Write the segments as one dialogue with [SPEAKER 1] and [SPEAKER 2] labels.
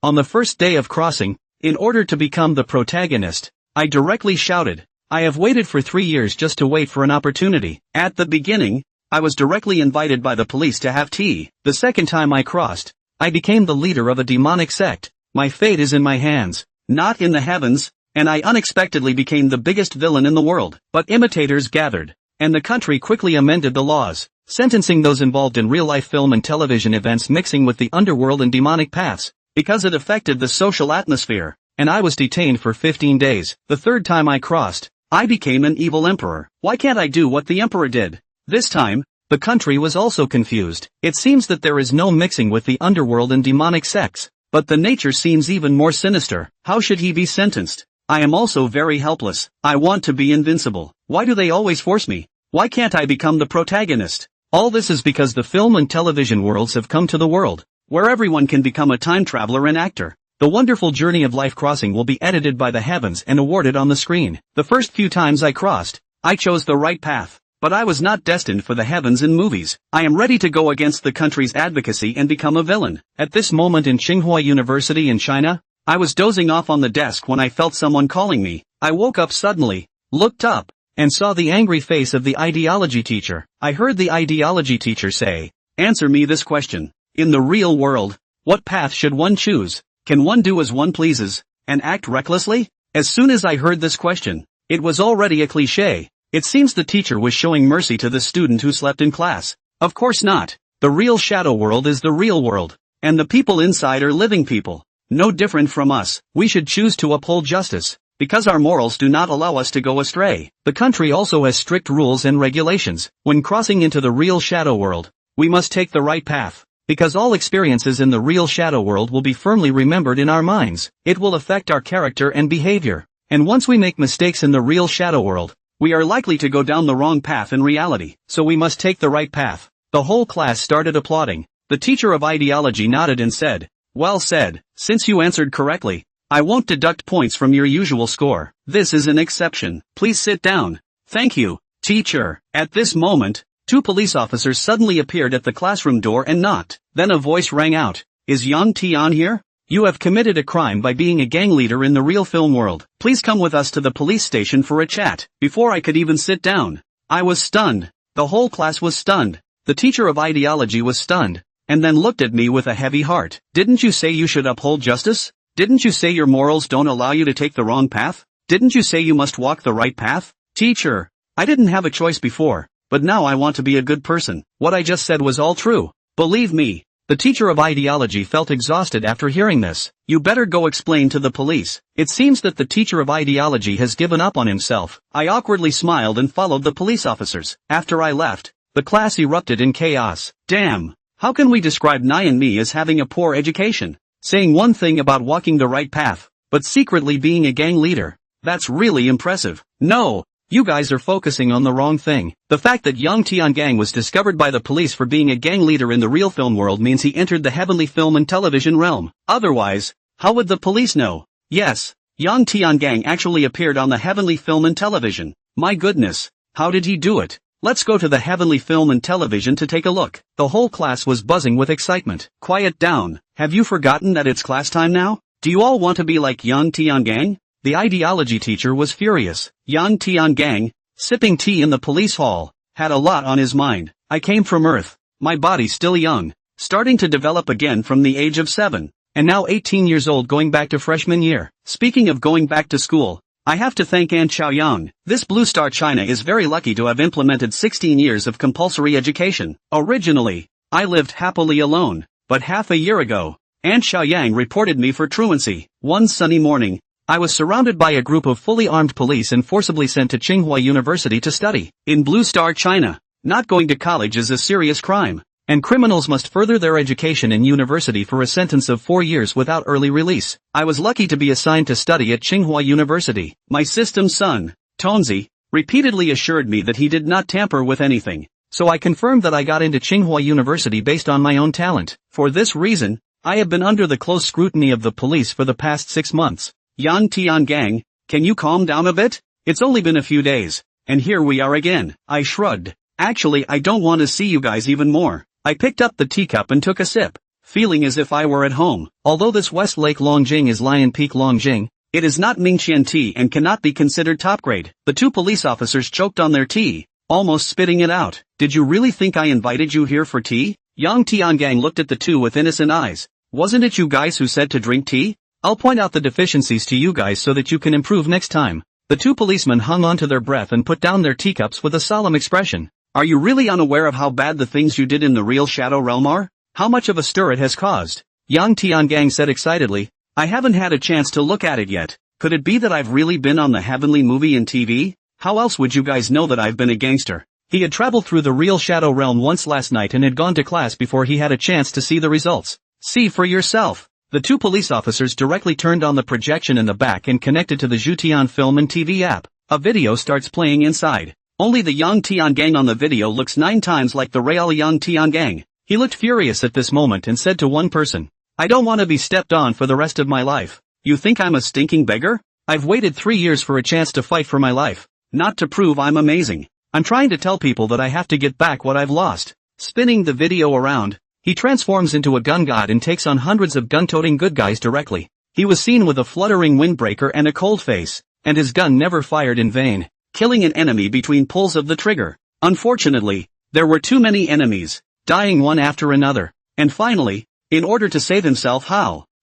[SPEAKER 1] On the first day of crossing, in order to become the protagonist, I directly shouted, "I have waited for 3 years just to wait for an opportunity." At the beginning, I was directly invited by the police to have tea. The second time I crossed, I became the leader of a demonic sect. My fate is in my hands, not in the heavens, and I unexpectedly became the biggest villain in the world. But imitators gathered, and the country quickly amended the laws, sentencing those involved in real-life film and television events mixing with the underworld and demonic paths, because it affected the social atmosphere, and I was detained for 15 days. The third time I crossed, I became an evil emperor. Why can't I do what the emperor did? This time, the country was also confused. It seems that there is no mixing with the underworld and demonic sects, but the nature seems even more sinister. How should he be sentenced? I am also very helpless. I want to be invincible. Why do they always force me? Why can't I become the protagonist? All this is because the film and television worlds have come to the world, where everyone can become a time traveler and actor. The wonderful journey of life crossing will be edited by the heavens and awarded on the screen. The first few times I crossed, I chose the right path, but I was not destined for the heavens in movies. I am ready to go against the country's advocacy and become a villain. At this moment in Tsinghua University in China, I was dozing off on the desk when I felt someone calling me. I woke up suddenly, looked up, and saw the angry face of the ideology teacher. I heard the ideology teacher say, "Answer me this question. In the real world, what path should one choose? Can one do as one pleases, and act recklessly?" As soon as I heard this question, it was already a cliché. It seems the teacher was showing mercy to the student who slept in class. Of course not. The real shadow world is the real world, and the people inside are living people. No different from us. We should choose to uphold justice, because our morals do not allow us to go astray. The country also has strict rules and regulations. When crossing into the real shadow world, we must take the right path, because all experiences in the real shadow world will be firmly remembered in our minds. It will affect our character and behavior. And once we make mistakes in the real shadow world, we are likely to go down the wrong path in reality. So we must take the right path. The whole class started applauding. The teacher of ideology nodded and said, "Well said. Since you answered correctly, I won't deduct points from your usual score. This is an exception. Please sit down." "Thank you, teacher." At this moment, 2 police officers suddenly appeared at the classroom door and knocked. Then a voice rang out, "Is Yang Tian here? You have committed a crime by being a gang leader in the real film world. Please come with us to the police station for a chat." Before I could even sit down, I was stunned. The whole class was stunned. The teacher of ideology was stunned, and then looked at me with a heavy heart. "Didn't you say you should uphold justice? Didn't you say your morals don't allow you to take the wrong path? Didn't you say you must walk the right path?" "Teacher, I didn't have a choice before, but now I want to be a good person." What I just said was all true. Believe me. The teacher of ideology felt exhausted after hearing this. "You better go explain to the police." It seems that the teacher of ideology has given up on himself. I awkwardly smiled and followed the police officers. After I left, the class erupted in chaos. Damn! How can we describe Nye and me as having a poor education? Saying one thing about walking the right path, but secretly being a gang leader. That's really impressive. No! You guys are focusing on the wrong thing. The fact that Yang Tiangang was discovered by the police for being a gang leader in the real film world means he entered the heavenly film and television realm. Otherwise, how would the police know? Yes, Yang Tiangang actually appeared on the heavenly film and television. My goodness, how did he do it? Let's go to the heavenly film and television to take a look. The whole class was buzzing with excitement. Quiet down. Have you forgotten that it's class time now? Do you all want to be like Yang Tiangang? The ideology teacher was furious. Yang Tiangang, sipping tea in the police hall, had a lot on his mind. I came from Earth, my body still young, starting to develop again from the age of 7, and now 18 years old going back to freshman year. Speaking of going back to school, I have to thank Aunt Xiaoyang. This Blue Star China is very lucky to have implemented 16 years of compulsory education. Originally, I lived happily alone, but half a year ago, Aunt Xiaoyang reported me for truancy. One sunny morning, I was surrounded by a group of fully armed police and forcibly sent to Tsinghua University to study. In Blue Star China, not going to college is a serious crime, and criminals must further their education in university for a sentence of 4 years without early release. I was lucky to be assigned to study at Tsinghua University. My system's son, Tonzi, repeatedly assured me that he did not tamper with anything, so I confirmed that I got into Tsinghua University based on my own talent. For this reason, I have been under the close scrutiny of the police for the past 6 months. Yang Tiangang, can you calm down a bit? It's only been a few days, and here we are again. I shrugged. Actually, I don't want to see you guys even more. I picked up the teacup and took a sip. feeling as if I were at home. Although this West Lake Longjing is Lion Peak Longjing, it is not Mingqian tea and cannot be considered top grade. The two police officers choked on their tea, almost spitting it out. Did you really think I invited you here for tea? Yang Tiangang looked at the two with innocent eyes. Wasn't it you guys who said to drink tea? I'll point out the deficiencies to you guys so that you can improve next time. The two policemen hung on to their breath and put down their teacups with a solemn expression. Are you really unaware of how bad the things you did in the real Shadow Realm are? How much of a stir it has caused? Yang Tiangang said excitedly. I haven't had a chance to look at it yet. Could it be that I've really been on the heavenly movie and TV? How else would you guys know that I've been a gangster? He had traveled through the real Shadow Realm once last night and had gone to class before he had a chance to see the results. See for yourself. The two police officers directly turned on the projection in the back and connected to the Zhutian film and TV app. A video starts playing inside. Only the Yang Tiangang on the video looks 9 times like the real Yang Tiangang. He looked furious at this moment and said to one person, I don't want to be stepped on for the rest of my life. You think I'm a stinking beggar? I've waited 3 years for a chance to fight for my life, not to prove I'm amazing. I'm trying to tell people that I have to get back what I've lost. Spinning the video around, he transforms into a gun god and takes on hundreds of gun-toting good guys directly. He was seen with a fluttering windbreaker and a cold face, and his gun never fired in vain, killing an enemy between pulls of the trigger. Unfortunately, there were too many enemies, dying one after another, and finally, in order to save himself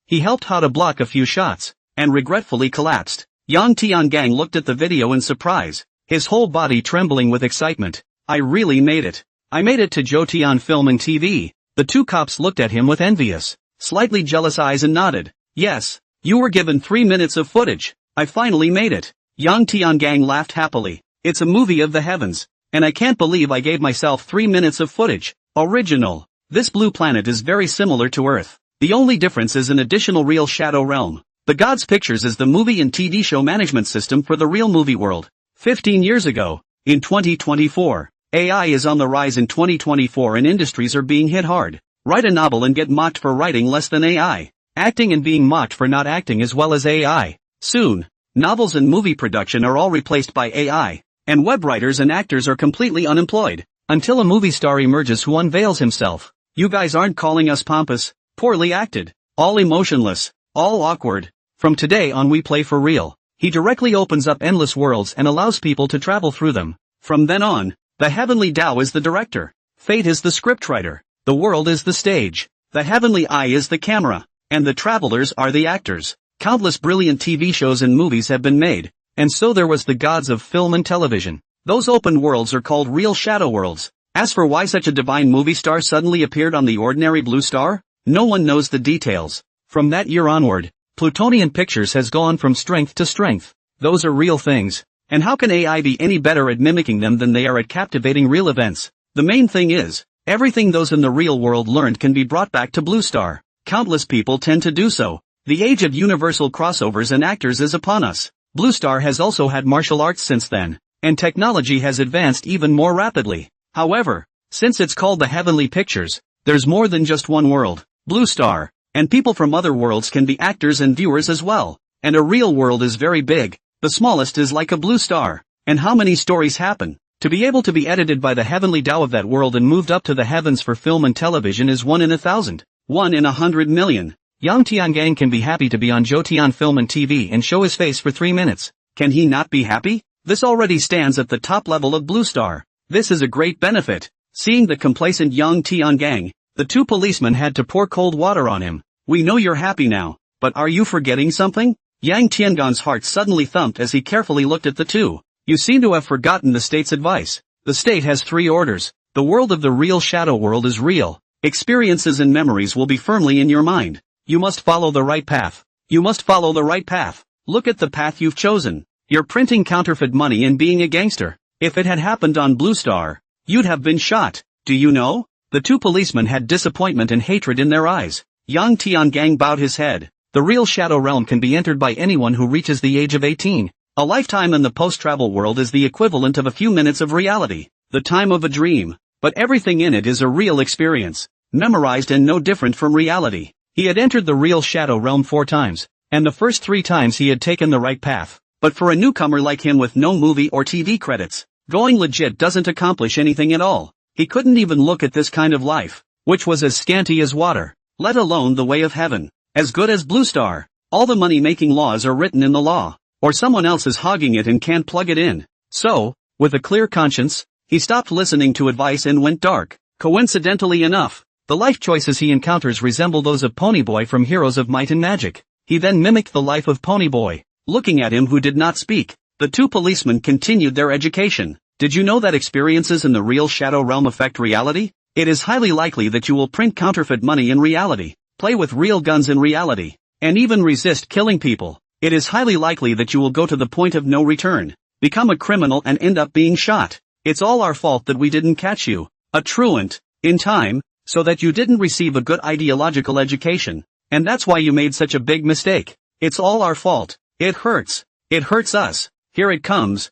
[SPEAKER 1] he helped how to block a few shots, and regretfully collapsed. Yang Tiangang looked at the video in surprise, his whole body trembling with excitement. I really made it. I made it to Zhoutian film and TV. The two cops looked at him with envious, slightly jealous eyes and nodded. Yes, you were given 3 minutes of footage. I finally made it. Yang Tiangang laughed happily. It's a movie of the heavens, and I can't believe I gave myself 3 minutes of footage. Original. This blue planet is very similar to Earth. The only difference is an additional real Shadow Realm. The Gods Pictures is the movie and TV show management system for the real movie world. 15 years ago, in 2024, AI is on the rise in 2024 and industries are being hit hard. Write a novel and get mocked for writing less than AI. Acting and being mocked for not acting as well as AI. Soon, novels and movie production are all replaced by AI, and web writers and actors are completely unemployed, until a movie star emerges who unveils himself. You guys aren't calling us pompous, poorly acted, all emotionless, all awkward. From today on we play for real. He directly opens up endless worlds and allows people to travel through them. From then on, the heavenly Tao is the director. Fate is the scriptwriter. The world is the stage. The heavenly eye is the camera. And the travelers are the actors. Countless brilliant TV shows and movies have been made. And so there was the gods of film and television. Those open worlds are called real shadow worlds. As for why such a divine movie star suddenly appeared on the ordinary blue star, no one knows the details. From that year onward, Plutonian Pictures has gone from strength to strength. Those are real things. And how can AI be any better at mimicking them than they are at captivating real events? The main thing is, everything those in the real world learned can be brought back to Blue Star. Countless people tend to do so. The age of universal crossovers and actors is upon us. Blue Star has also had martial arts since then, and technology has advanced even more rapidly. However, since it's called the Heavenly Pictures, there's more than just one world, Blue Star, and people from other worlds can be actors and viewers as well. And a real world is very big. The smallest is like a blue star. And how many stories happen? To be able to be edited by the heavenly Tao of that world and moved up to the heavens for film and television is 1 in 1,000. 1 in 100 million. Yang Tiangang can be happy to be on Zhoutian film and TV and show his face for 3 minutes. Can he not be happy? This already stands at the top level of Blue Star. This is a great benefit. Seeing the complacent Yang Tiangang, the two policemen had to pour cold water on him. We know you're happy now, but are you forgetting something? Yang Tiangang's heart suddenly thumped as he carefully looked at the two. You seem to have forgotten the state's advice. The state has 3 orders. The world of the real shadow world is real. Experiences and memories will be firmly in your mind. You must follow the right path. You must follow the right path. Look at the path you've chosen. You're printing counterfeit money and being a gangster. If it had happened on Blue Star, you'd have been shot. Do you know? The two policemen had disappointment and hatred in their eyes. Yang Tiangang bowed his head. The real Shadow Realm can be entered by anyone who reaches the age of 18. A lifetime in the post-travel world is the equivalent of a few minutes of reality, the time of a dream, but everything in it is a real experience, memorized and no different from reality. He had entered the real Shadow Realm 4 times, and the first 3 times he had taken the right path. But for a newcomer like him with no movie or TV credits, going legit doesn't accomplish anything at all. He couldn't even look at this kind of life, which was as scanty as water. let alone the way of heaven. As good as Blue Star. All the money-making laws are written in the law, or someone else is hogging it and can't plug it in. So, with a clear conscience, he stopped listening to advice and went dark. Coincidentally enough, the life choices he encounters resemble those of Ponyboy from Heroes of Might and Magic. He then mimicked the life of Ponyboy. Looking at him who did not speak, the two policemen continued their education. Did you know that experiences in the real shadow realm affect reality? It is highly likely that you will print counterfeit money in reality, play with real guns in reality, and even resist killing people. It is highly likely that you will go to the point of no return, become a criminal and end up being shot. It's all our fault that we didn't catch you, a truant, in time, so that you didn't receive a good ideological education. And that's why you made such a big mistake. It's all our fault. It hurts. It hurts us. Here it comes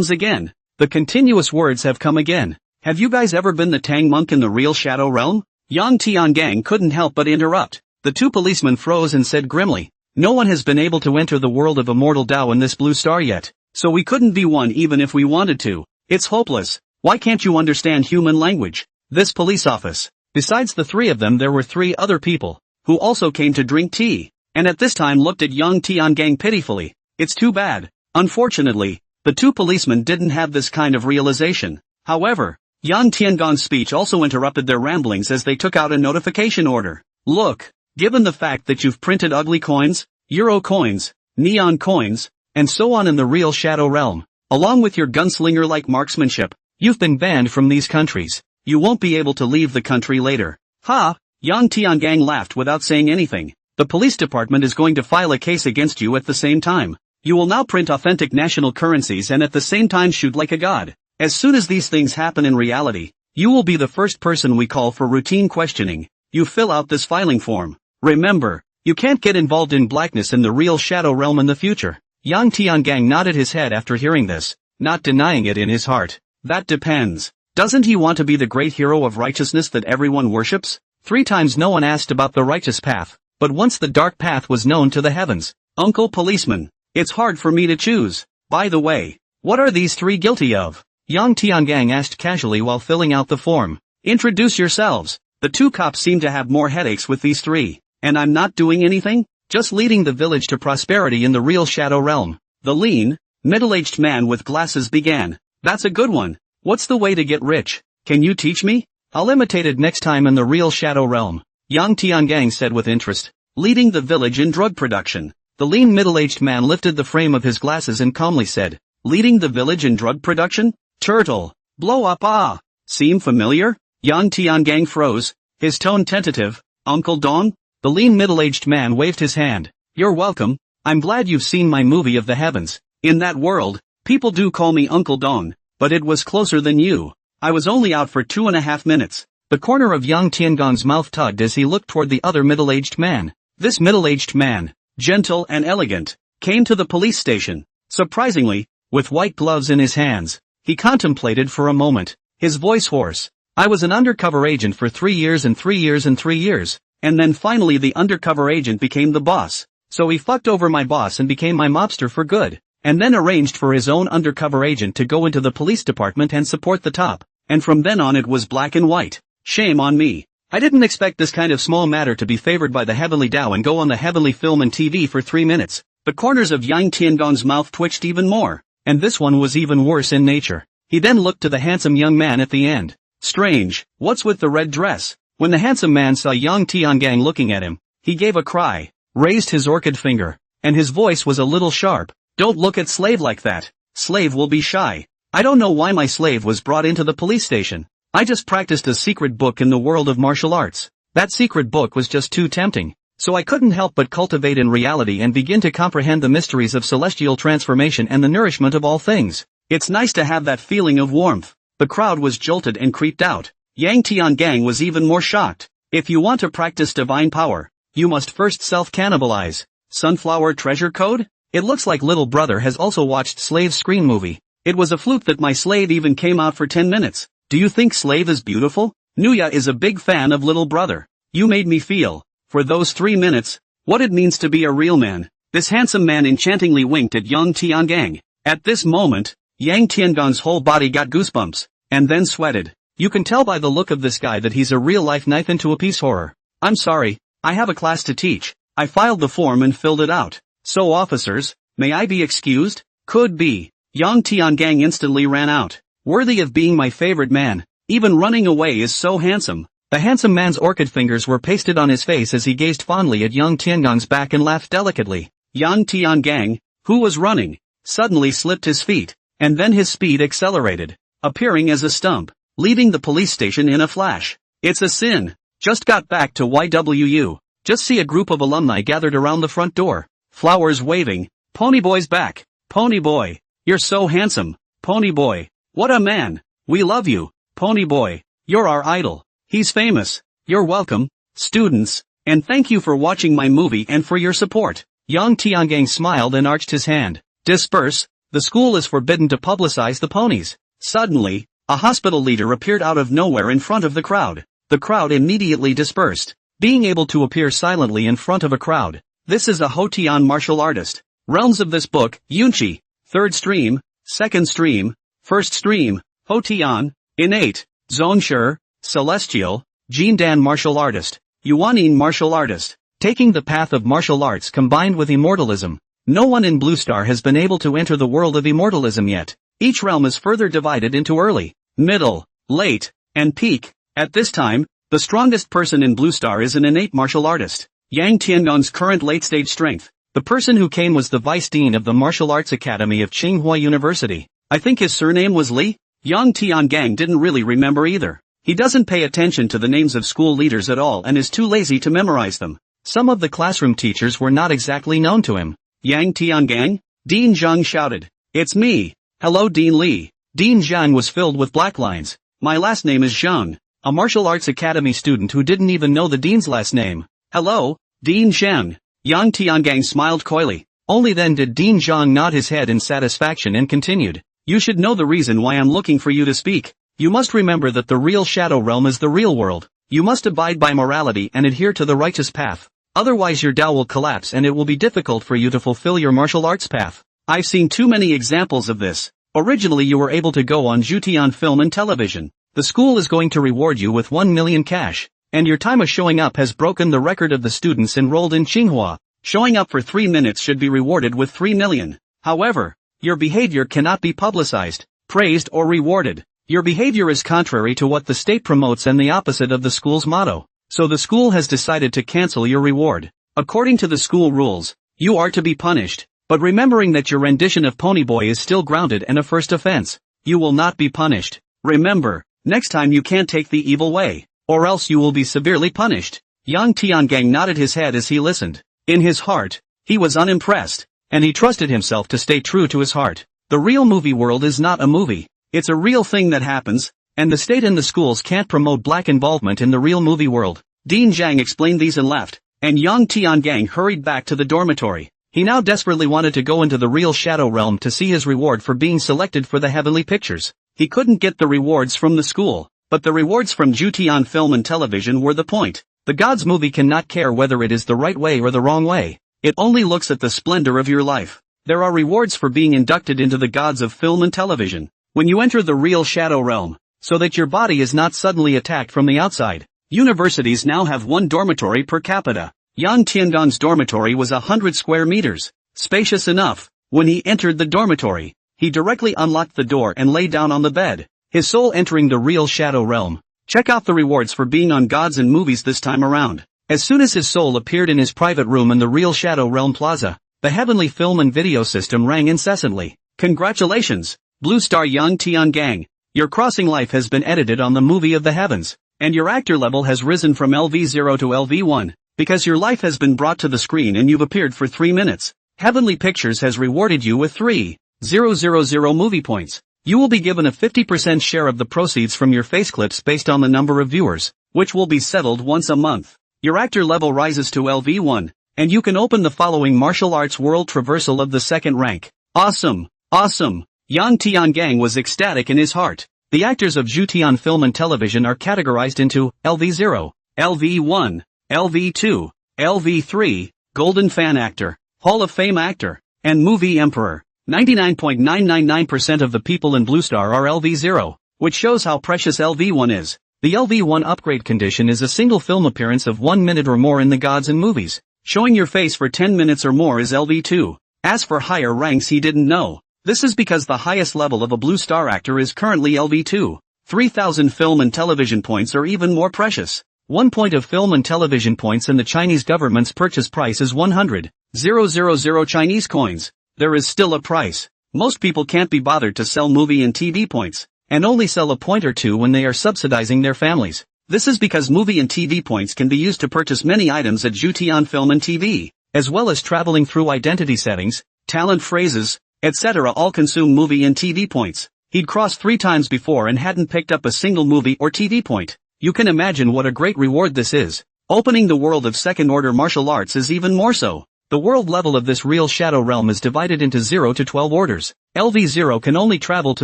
[SPEAKER 1] again. The continuous words have come again. Have you guys ever been the Tang monk in the real shadow realm? Yang Tiangang couldn't help but interrupt. The two policemen froze and said grimly, no one has been able to enter the world of immortal Tao in this Blue Star yet, so we couldn't be one even if we wanted to. It's hopeless. Why can't you understand human language? This police office. Besides the three of them there were three other people, who also came to drink tea, and at this time looked at Yang Tiangang pitifully. It's too bad. Unfortunately, the two policemen didn't have this kind of realization. However, Yang Tiangang's speech also interrupted their ramblings as they took out a notification order. Look, given the fact that you've printed ugly coins, euro coins, neon coins, and so on in the real shadow realm, along with your gunslinger-like marksmanship, you've been banned from these countries. You won't be able to leave the country later. Ha! Yang Tiangang laughed without saying anything. The police department is going to file a case against you at the same time. You will now print authentic national currencies and at the same time shoot like a god. As soon as these things happen in reality, you will be the first person we call for routine questioning. You fill out this filing form. Remember, you can't get involved in blackness in the real shadow realm in the future. Yang Tiangang nodded his head after hearing this, not denying it in his heart. That depends. Doesn't he want to be the great hero of righteousness that everyone worships? 3 times no one asked about the righteous path, but once the dark path was known to the heavens. Uncle Policeman, it's hard for me to choose. By the way, what are these 3 guilty of? Yang Tiangang asked casually while filling out the form. Introduce yourselves. The 2 cops seem to have more headaches with these 3. And I'm not doing anything? Just leading the village to prosperity in the real shadow realm. The lean, middle-aged man with glasses began. That's a good one. What's the way to get rich? Can you teach me? I'll imitate it next time in the real shadow realm. Yang Tiangang said with interest. Leading the village in drug production. The lean middle-aged man lifted the frame of his glasses and calmly said, leading the village in drug production? Turtle. Blow up ah. Seem familiar? Yang Tiangang froze, his tone tentative. Uncle Don? The lean middle-aged man waved his hand. You're welcome. I'm glad you've seen my movie of the heavens. In that world, people do call me Uncle Don, but it was closer than you. I was only out for 2.5 minutes. The corner of Yang Tiangang's mouth tugged as he looked toward the other middle-aged man. This middle-aged man, gentle and elegant, came to the police station. Surprisingly, with white gloves in his hands, he contemplated for a moment, his voice hoarse. I was an undercover agent for 3 years and 3 years and 3 years, and then finally the undercover agent became the boss. So he fucked over my boss and became my mobster for good, and then arranged for his own undercover agent to go into the police department and support the top, and from then on it was black and white. Shame on me. I didn't expect this kind of small matter to be favored by the heavenly Tao and go on the heavenly film and TV for 3 minutes. The corners of Yang Tiangang's mouth twitched even more, and this one was even worse in nature. He then looked to the handsome young man at the end. Strange, what's with the red dress? When the handsome man saw Yang Tiangang looking at him, he gave a cry, raised his orchid finger, and his voice was a little sharp. Don't look at slave like that. Slave will be shy. I don't know why my slave was brought into the police station. I just practiced a secret book in the world of martial arts. That secret book was just too tempting, so I couldn't help but cultivate in reality and begin to comprehend the mysteries of celestial transformation and the nourishment of all things. It's nice to have that feeling of warmth. The crowd was jolted and creeped out. Yang Tiangang was even more shocked. If you want to practice divine power, you must first self-cannibalize. Sunflower treasure code? It looks like little brother has also watched Slave's screen movie. It was a fluke that my slave even came out for 10 minutes. Do you think Slave is beautiful? Nuya is a big fan of little brother. You made me feel, for those 3 minutes, what it means to be a real man. This handsome man enchantingly winked at Yang Tiangang. At this moment, Yang Tiangang's whole body got goosebumps, and then sweated. You can tell by the look of this guy that he's a real-life knife into a piece horror. I'm sorry, I have a class to teach. I filed the form and filled it out. So officers, may I be excused? Could be. Yang Tiangang instantly ran out. Worthy of being my favorite man. Even running away is so handsome. The handsome man's orchid fingers were pasted on his face as he gazed fondly at Yang Tiangang's back and laughed delicately. Yang Tiangang, who was running, suddenly slipped his feet, and then his speed accelerated, appearing as a stump, leaving the police station in a flash. It's a sin. Just got back to YWU. Just see a group of alumni gathered around the front door. Flowers waving. Ponyboy's back. Ponyboy, you're so handsome. Ponyboy, what a man. We love you. Ponyboy, you're our idol. He's famous. You're welcome, students, and thank you for watching my movie and for your support. Yang Tiangang smiled and arched his hand. Disperse, the school is forbidden to publicize the ponies. Suddenly, a hospital leader appeared out of nowhere in front of the crowd. The crowd immediately dispersed. Being able to appear silently in front of a crowd. This is a Hotian martial artist. Realms of this book, Yunchi, 3rd stream, 2nd stream, 1st stream, Hotian, innate, Zonshur, celestial, Jindan martial artist, Yuanin martial artist. Taking the path of martial arts combined with immortalism. No one in Blue Star has been able to enter the world of immortalism yet. Each realm is further divided into early, middle, late, and peak. At this time, the strongest person in Blue Star is an innate martial artist. Yang Tiangang's current late-stage strength. The person who came was the vice dean of the Martial Arts Academy of Tsinghua University. I think his surname was Li? Yang Tiangang didn't really remember either. He doesn't pay attention to the names of school leaders at all and is too lazy to memorize them. Some of the classroom teachers were not exactly known to him. Yang Tiangang? Dean Zhang shouted. It's me. Hello Dean Li. Dean Zhang was filled with black lines. My last name is Zhang. A martial arts academy student who didn't even know the dean's last name. Hello, Dean Zhang. Yang Tiangang smiled coyly. Only then did Dean Zhang nod his head in satisfaction and continued. You should know the reason why I'm looking for you to speak. You must remember that the real shadow realm is the real world. You must abide by morality and adhere to the righteous path. Otherwise your Tao will collapse and it will be difficult for you to fulfill your martial arts path. I've seen too many examples of this. Originally you were able to go on Zhutian film and television. The school is going to reward you with 1 million cash. And your time of showing up has broken the record of the students enrolled in Tsinghua. Showing up for 3 minutes should be rewarded with 3 million. However, your behavior cannot be publicized, praised or rewarded. Your behavior is contrary to what the state promotes and the opposite of the school's motto. So the school has decided to cancel your reward. According to the school rules, you are to be punished. But remembering that your rendition of Ponyboy is still grounded and a first offense, you will not be punished. Remember, next time you can't take the evil way, or else you will be severely punished. Yang Tiangang nodded his head as he listened. In his heart, he was unimpressed, and he trusted himself to stay true to his heart. The real movie world is not a movie. It's a real thing that happens, and the state and the schools can't promote black involvement in the real movie world. Dean Zhang explained these and left, and Yang Tiangang hurried back to the dormitory. He now desperately wanted to go into the real shadow realm to see his reward for being selected for the heavenly pictures. He couldn't get the rewards from the school, but the rewards from Zhutian film and television were the point. The God's movie cannot care whether it is the right way or the wrong way. It only looks at the splendor of your life. There are rewards for being inducted into the gods of film and television. When you enter the real shadow realm, so that your body is not suddenly attacked from the outside. Universities now have 1 dormitory per capita. Yang Tiangang's dormitory was 100 square meters, spacious enough. When he entered the dormitory, he directly unlocked the door and lay down on the bed, his soul entering the real shadow realm. Check out the rewards for being on gods and movies this time around. As soon as his soul appeared in his private room in the real shadow realm plaza, the heavenly film and video system rang incessantly. Congratulations, Blue Star Yang Tiangang. Your crossing life has been edited on the movie of the heavens, and your actor level has risen from LV0 to LV1. Because your life has been brought to the screen and you've appeared for 3 minutes. Heavenly Pictures has rewarded you with 3,000 movie points. You will be given a 50% share of the proceeds from your face clips based on the number of viewers, which will be settled once a month. Your actor level rises to LV1, and you can open the following martial arts world traversal of the 2nd rank. Awesome! Awesome! Yang Tiangang was ecstatic in his heart. The actors of Zhutian film and television are categorized into LV0, LV1, LV2, LV3, Golden Fan Actor, Hall of Fame Actor, and Movie Emperor. 99.999% of the people in Blue Star are LV0, which shows how precious LV1 is. The LV1 upgrade condition is a single film appearance of 1 minute or more in the gods and movies. Showing your face for 10 minutes or more is LV2. As for higher ranks he didn't know. This is because the highest level of a blue star actor is currently LV2. 3,000 film and television points are even more precious. 1 point of film and television points and the Chinese government's purchase price is 100,000 Chinese coins. There is still a price. Most people can't be bothered to sell movie and TV points, and only sell a point or two when they are subsidizing their families. This is because movie and TV points can be used to purchase many items at Zhutian Film and TV, as well as traveling through identity settings, talent phrases, etc. all consume movie and TV points. He'd crossed 3 times before and hadn't picked up a single movie or TV point. You can imagine what a great reward this is. Opening the world of second-order martial arts is even more so. The world level of this real shadow realm is divided into 0 to 12 orders. LV0 can only travel to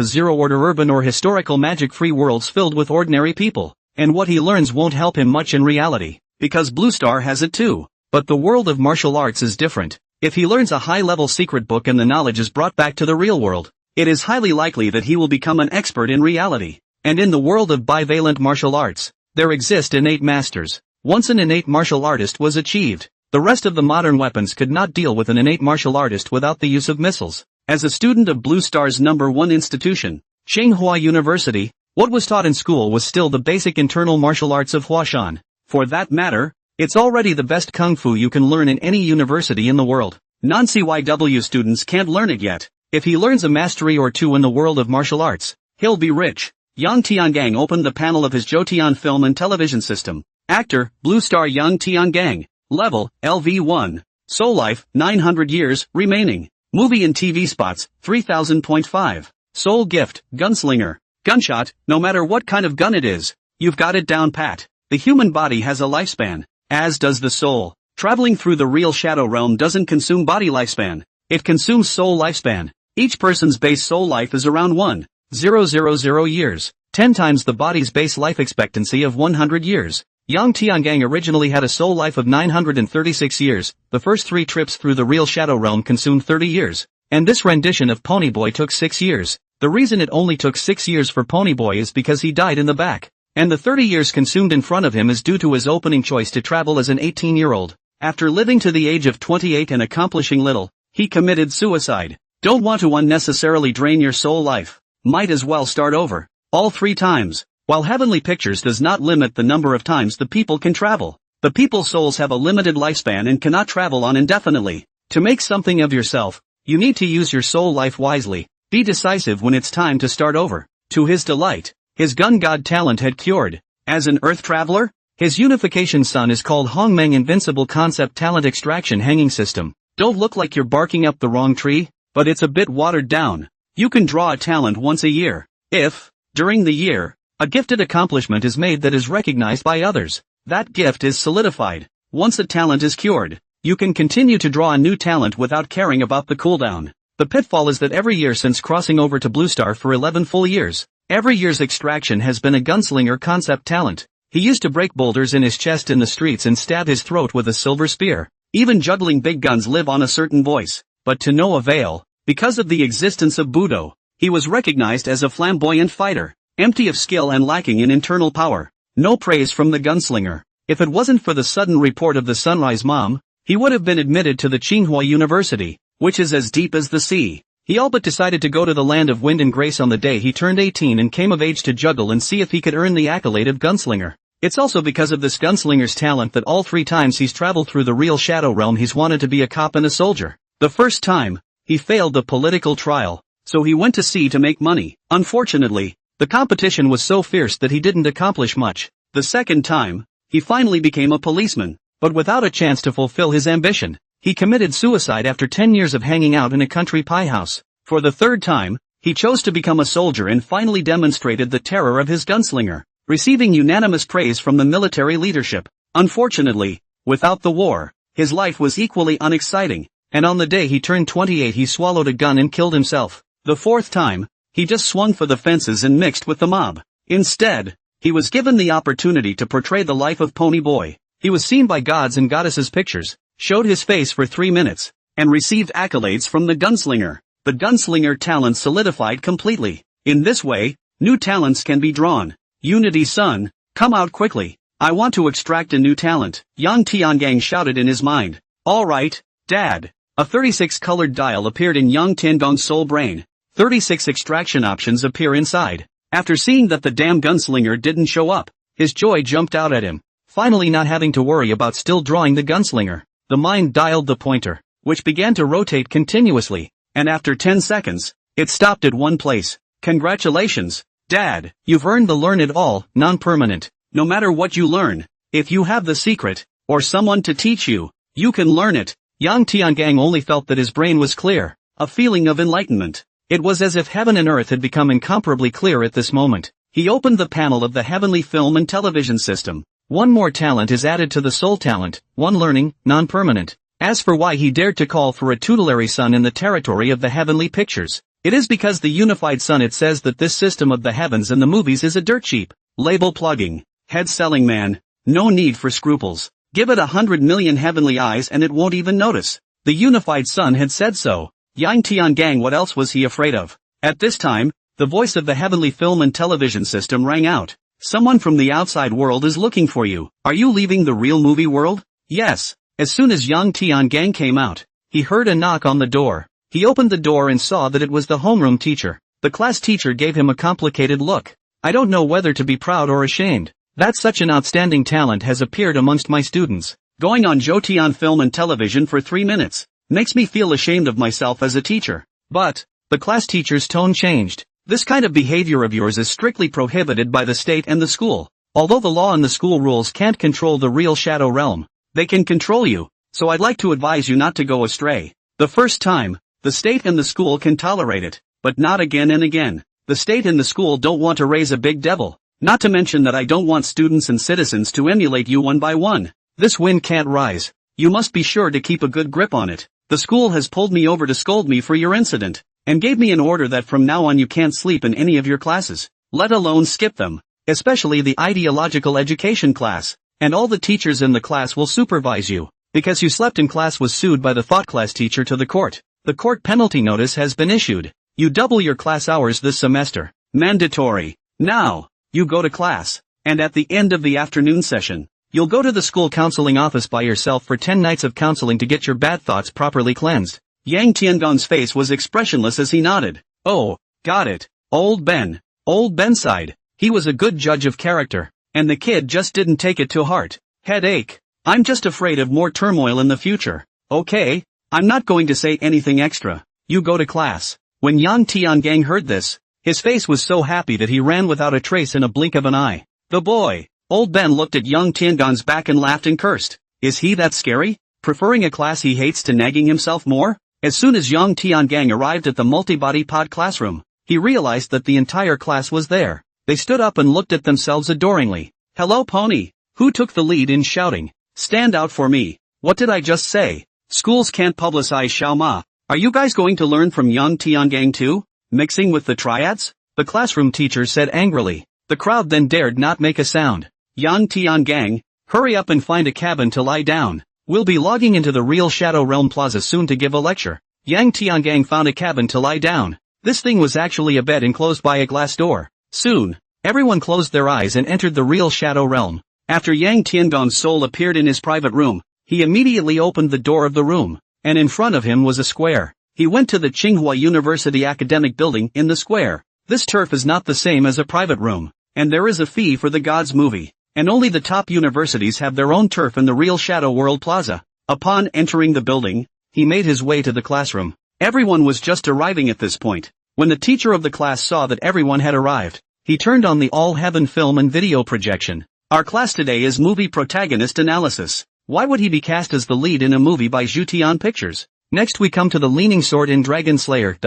[SPEAKER 1] 0-order urban or historical magic-free worlds filled with ordinary people, and what he learns won't help him much in reality, because Blue Star has it too. But the world of martial arts is different. If he learns a high-level secret book and the knowledge is brought back to the real world, it is highly likely that he will become an expert in reality. And in the world of bivalent martial arts, there exist innate masters. Once an innate martial artist was achieved, the rest of the modern weapons could not deal with an innate martial artist without the use of missiles. As a student of Blue Star's #1 institution, Tsinghua University, what was taught in school was still the basic internal martial arts of Huashan. For that matter, it's already the best kung fu you can learn in any university in the world. Non-CYW students can't learn it yet. If he learns a mastery or two in the world of martial arts, he'll be rich. Yang Tiangang opened the panel of his Zhoutian film and television system. Actor, Blue Star Yang Tiangang. Level, LV1. Soul life, 900 years, remaining. Movie and TV spots, 3000.5. Soul gift, gunslinger. Gunshot, no matter what kind of gun it is. You've got it down pat. The human body has a lifespan, as does the soul. Traveling through the real shadow realm doesn't consume body lifespan. It consumes soul lifespan. Each person's base soul life is around 1,000 years, 10 times the body's base life expectancy of 100 years. Yang Tiangang originally had a soul life of 936 years. The first 3 trips through the real shadow realm consumed 30 years. And this rendition of Ponyboy took 6 years. The reason it only took 6 years for Ponyboy is because he died in the back. And the 30 years consumed in front of him is due to his opening choice to travel as an 18-year-old. After living to the age of 28 and accomplishing little, he committed suicide. Don't want to unnecessarily drain your soul life. Might as well start over. All 3 times. While Heavenly Pictures does not limit the number of times the people can travel, the people's souls have a limited lifespan and cannot travel on indefinitely. To make something of yourself, you need to use your soul life wisely. Be decisive when it's time to start over. To his delight, his gun god talent had cured. As an Earth traveler, his unification sun is called Hongmeng Invincible Concept Talent Extraction Hanging System. Don't look like you're barking up the wrong tree, but it's a bit watered down. You can draw a talent once a year. If, during the year, a gifted accomplishment is made that is recognized by others, that gift is solidified. Once a talent is cured, you can continue to draw a new talent without caring about the cooldown. The pitfall is that every year since crossing over to Blue Star for 11 full years, every year's extraction has been a gunslinger concept talent. He used to break boulders in his chest in the streets and stab his throat with a silver spear. Even juggling big guns live on a certain voice, but to no avail. Because of the existence of Budo, he was recognized as a flamboyant fighter, empty of skill and lacking in internal power. No praise from the gunslinger. If it wasn't for the sudden report of the Sunrise Mom, he would have been admitted to the Tsinghua University, which is as deep as the sea. He all but decided to go to the land of wind and grace on the day he turned 18 and came of age to juggle and see if he could earn the accolade of gunslinger. It's also because of this gunslinger's talent that all 3 times he's traveled through the real shadow realm he's wanted to be a cop and a soldier. The first time, he failed the political trial, so he went to sea to make money. Unfortunately, the competition was so fierce that he didn't accomplish much. The second time, he finally became a policeman, but without a chance to fulfill his ambition. He committed suicide after 10 years of hanging out in a country pie house. For the third time, he chose to become a soldier and finally demonstrated the terror of his gunslinger, receiving unanimous praise from the military leadership. Unfortunately, without the war, his life was equally unexciting, and on the day he turned 28 he swallowed a gun and killed himself. The fourth time, he just swung for the fences and mixed with the mob. Instead, he was given the opportunity to portray the life of Ponyboy. He was seen by gods and goddesses' pictures, showed his face for 3 minutes, and received accolades from the gunslinger. The gunslinger talent solidified completely. In this way, new talents can be drawn. Unity Sun, Come out quickly. I want to extract a new talent, Yang Tiangang shouted in his mind. Alright, Dad. A 36-colored dial appeared in Yang Tiangong's soul brain. 36 extraction options appear inside. After seeing that the damn gunslinger didn't show up, his joy jumped out at him. Finally not having to worry about still drawing the gunslinger, the mind dialed the pointer, which began to rotate continuously, and after 10 seconds, it stopped at one place. Congratulations, Dad, you've earned the learn it all, non-permanent. No matter what you learn, if you have the secret, or someone to teach you, you can learn it. Yang Tiangang only felt that his brain was clear, a feeling of enlightenment. It was as if heaven and earth had become incomparably clear at this moment. He opened the panel of the heavenly film and television system. One more talent is added to the soul talent, one learning, non-permanent. As for why he dared to call for a tutelary son in the territory of the heavenly pictures, it is because the unified sun it says that this system of the heavens and the movies is a dirt cheap, label plugging, head selling man. No need for scruples. Give it 100 million heavenly eyes and it won't even notice. The unified sun had said so. Yang Tiangang, what else was he afraid of? At this time, the voice of the heavenly film and television system rang out. Someone from the outside world is looking for you. Are you leaving the real movie world? Yes. As soon as Yang Tiangang came out, he heard a knock on the door. He opened the door and saw that it was the homeroom teacher. The class teacher gave him a complicated look. I don't know whether to be proud or ashamed. That such an outstanding talent has appeared amongst my students. Going on Jotian film and television for 3 minutes. Makes me feel ashamed of myself as a teacher. But, the class teacher's tone changed. This kind of behavior of yours is strictly prohibited by the state and the school. Although the law and the school rules can't control the real shadow realm, they can control you, so I'd like to advise you not to go astray. The first time, the state and the school can tolerate it, but not again and again. The state and the school don't want to raise a big devil. Not to mention that I don't want students and citizens to emulate you one by one. This wind can't rise. You must be sure to keep a good grip on it. The school has pulled me over to scold me for your incident, and gave me an order that from now on you can't sleep in any of your classes, let alone skip them, especially the ideological education class, and all the teachers in the class will supervise you, because you slept in class was sued by the thought class teacher to the court. The court penalty notice has been issued. You double your class hours this semester. Mandatory. Now, you go to class, and at the end of the afternoon session, you'll go to the school counseling office by yourself for 10 nights of counseling to get your bad thoughts properly cleansed. Yang Tiangong's face was expressionless as he nodded. Oh, got it. Old Ben. Old Ben sighed. He was a good judge of character, and the kid just didn't take it to heart. Headache. I'm just afraid of more turmoil in the future. Okay, I'm not going to say anything extra. You go to class. When Yang Tiangang heard this, his face was so happy that he ran without a trace in a blink of an eye. The boy. Old Ben looked at Yang Tiangong's back and laughed and cursed. Is he that scary? Preferring a class he hates to nagging himself more? As soon as Yang Tiangang arrived at the multi-body pod classroom, he realized that the entire class was there. They stood up and looked at themselves adoringly. Hello Pony. Who took the lead in shouting? Stand out for me. What did I just say? Schools can't publicize Xiaoma. Are you guys going to learn from Yang Tiangang too? Mixing with the triads? The classroom teacher said angrily. The crowd then dared not make a sound. Yang Tiangang, hurry up and find a cabin to lie down. We'll be logging into the real Shadow Realm Plaza soon to give a lecture. Yang Tiangang found a cabin to lie down. This thing was actually a bed enclosed by a glass door. Soon, everyone closed their eyes and entered the real Shadow Realm. After Yang Tiangong's soul appeared in his private room, he immediately opened the door of the room, and in front of him was a square. He went to the Tsinghua University Academic Building in the square. This turf is not the same as a private room, and there is a fee for the Gods movie, and only the top universities have their own turf in the real Shadow World Plaza. Upon entering the building, he made his way to the classroom. Everyone was just arriving at this point. When the teacher of the class saw that everyone had arrived, he turned on the all-heaven film and video projection. Our class today is movie protagonist analysis. Why would he be cast as the lead in a movie by Zhutian Pictures? Next we come to the Leaning Sword in Dragon Slayer.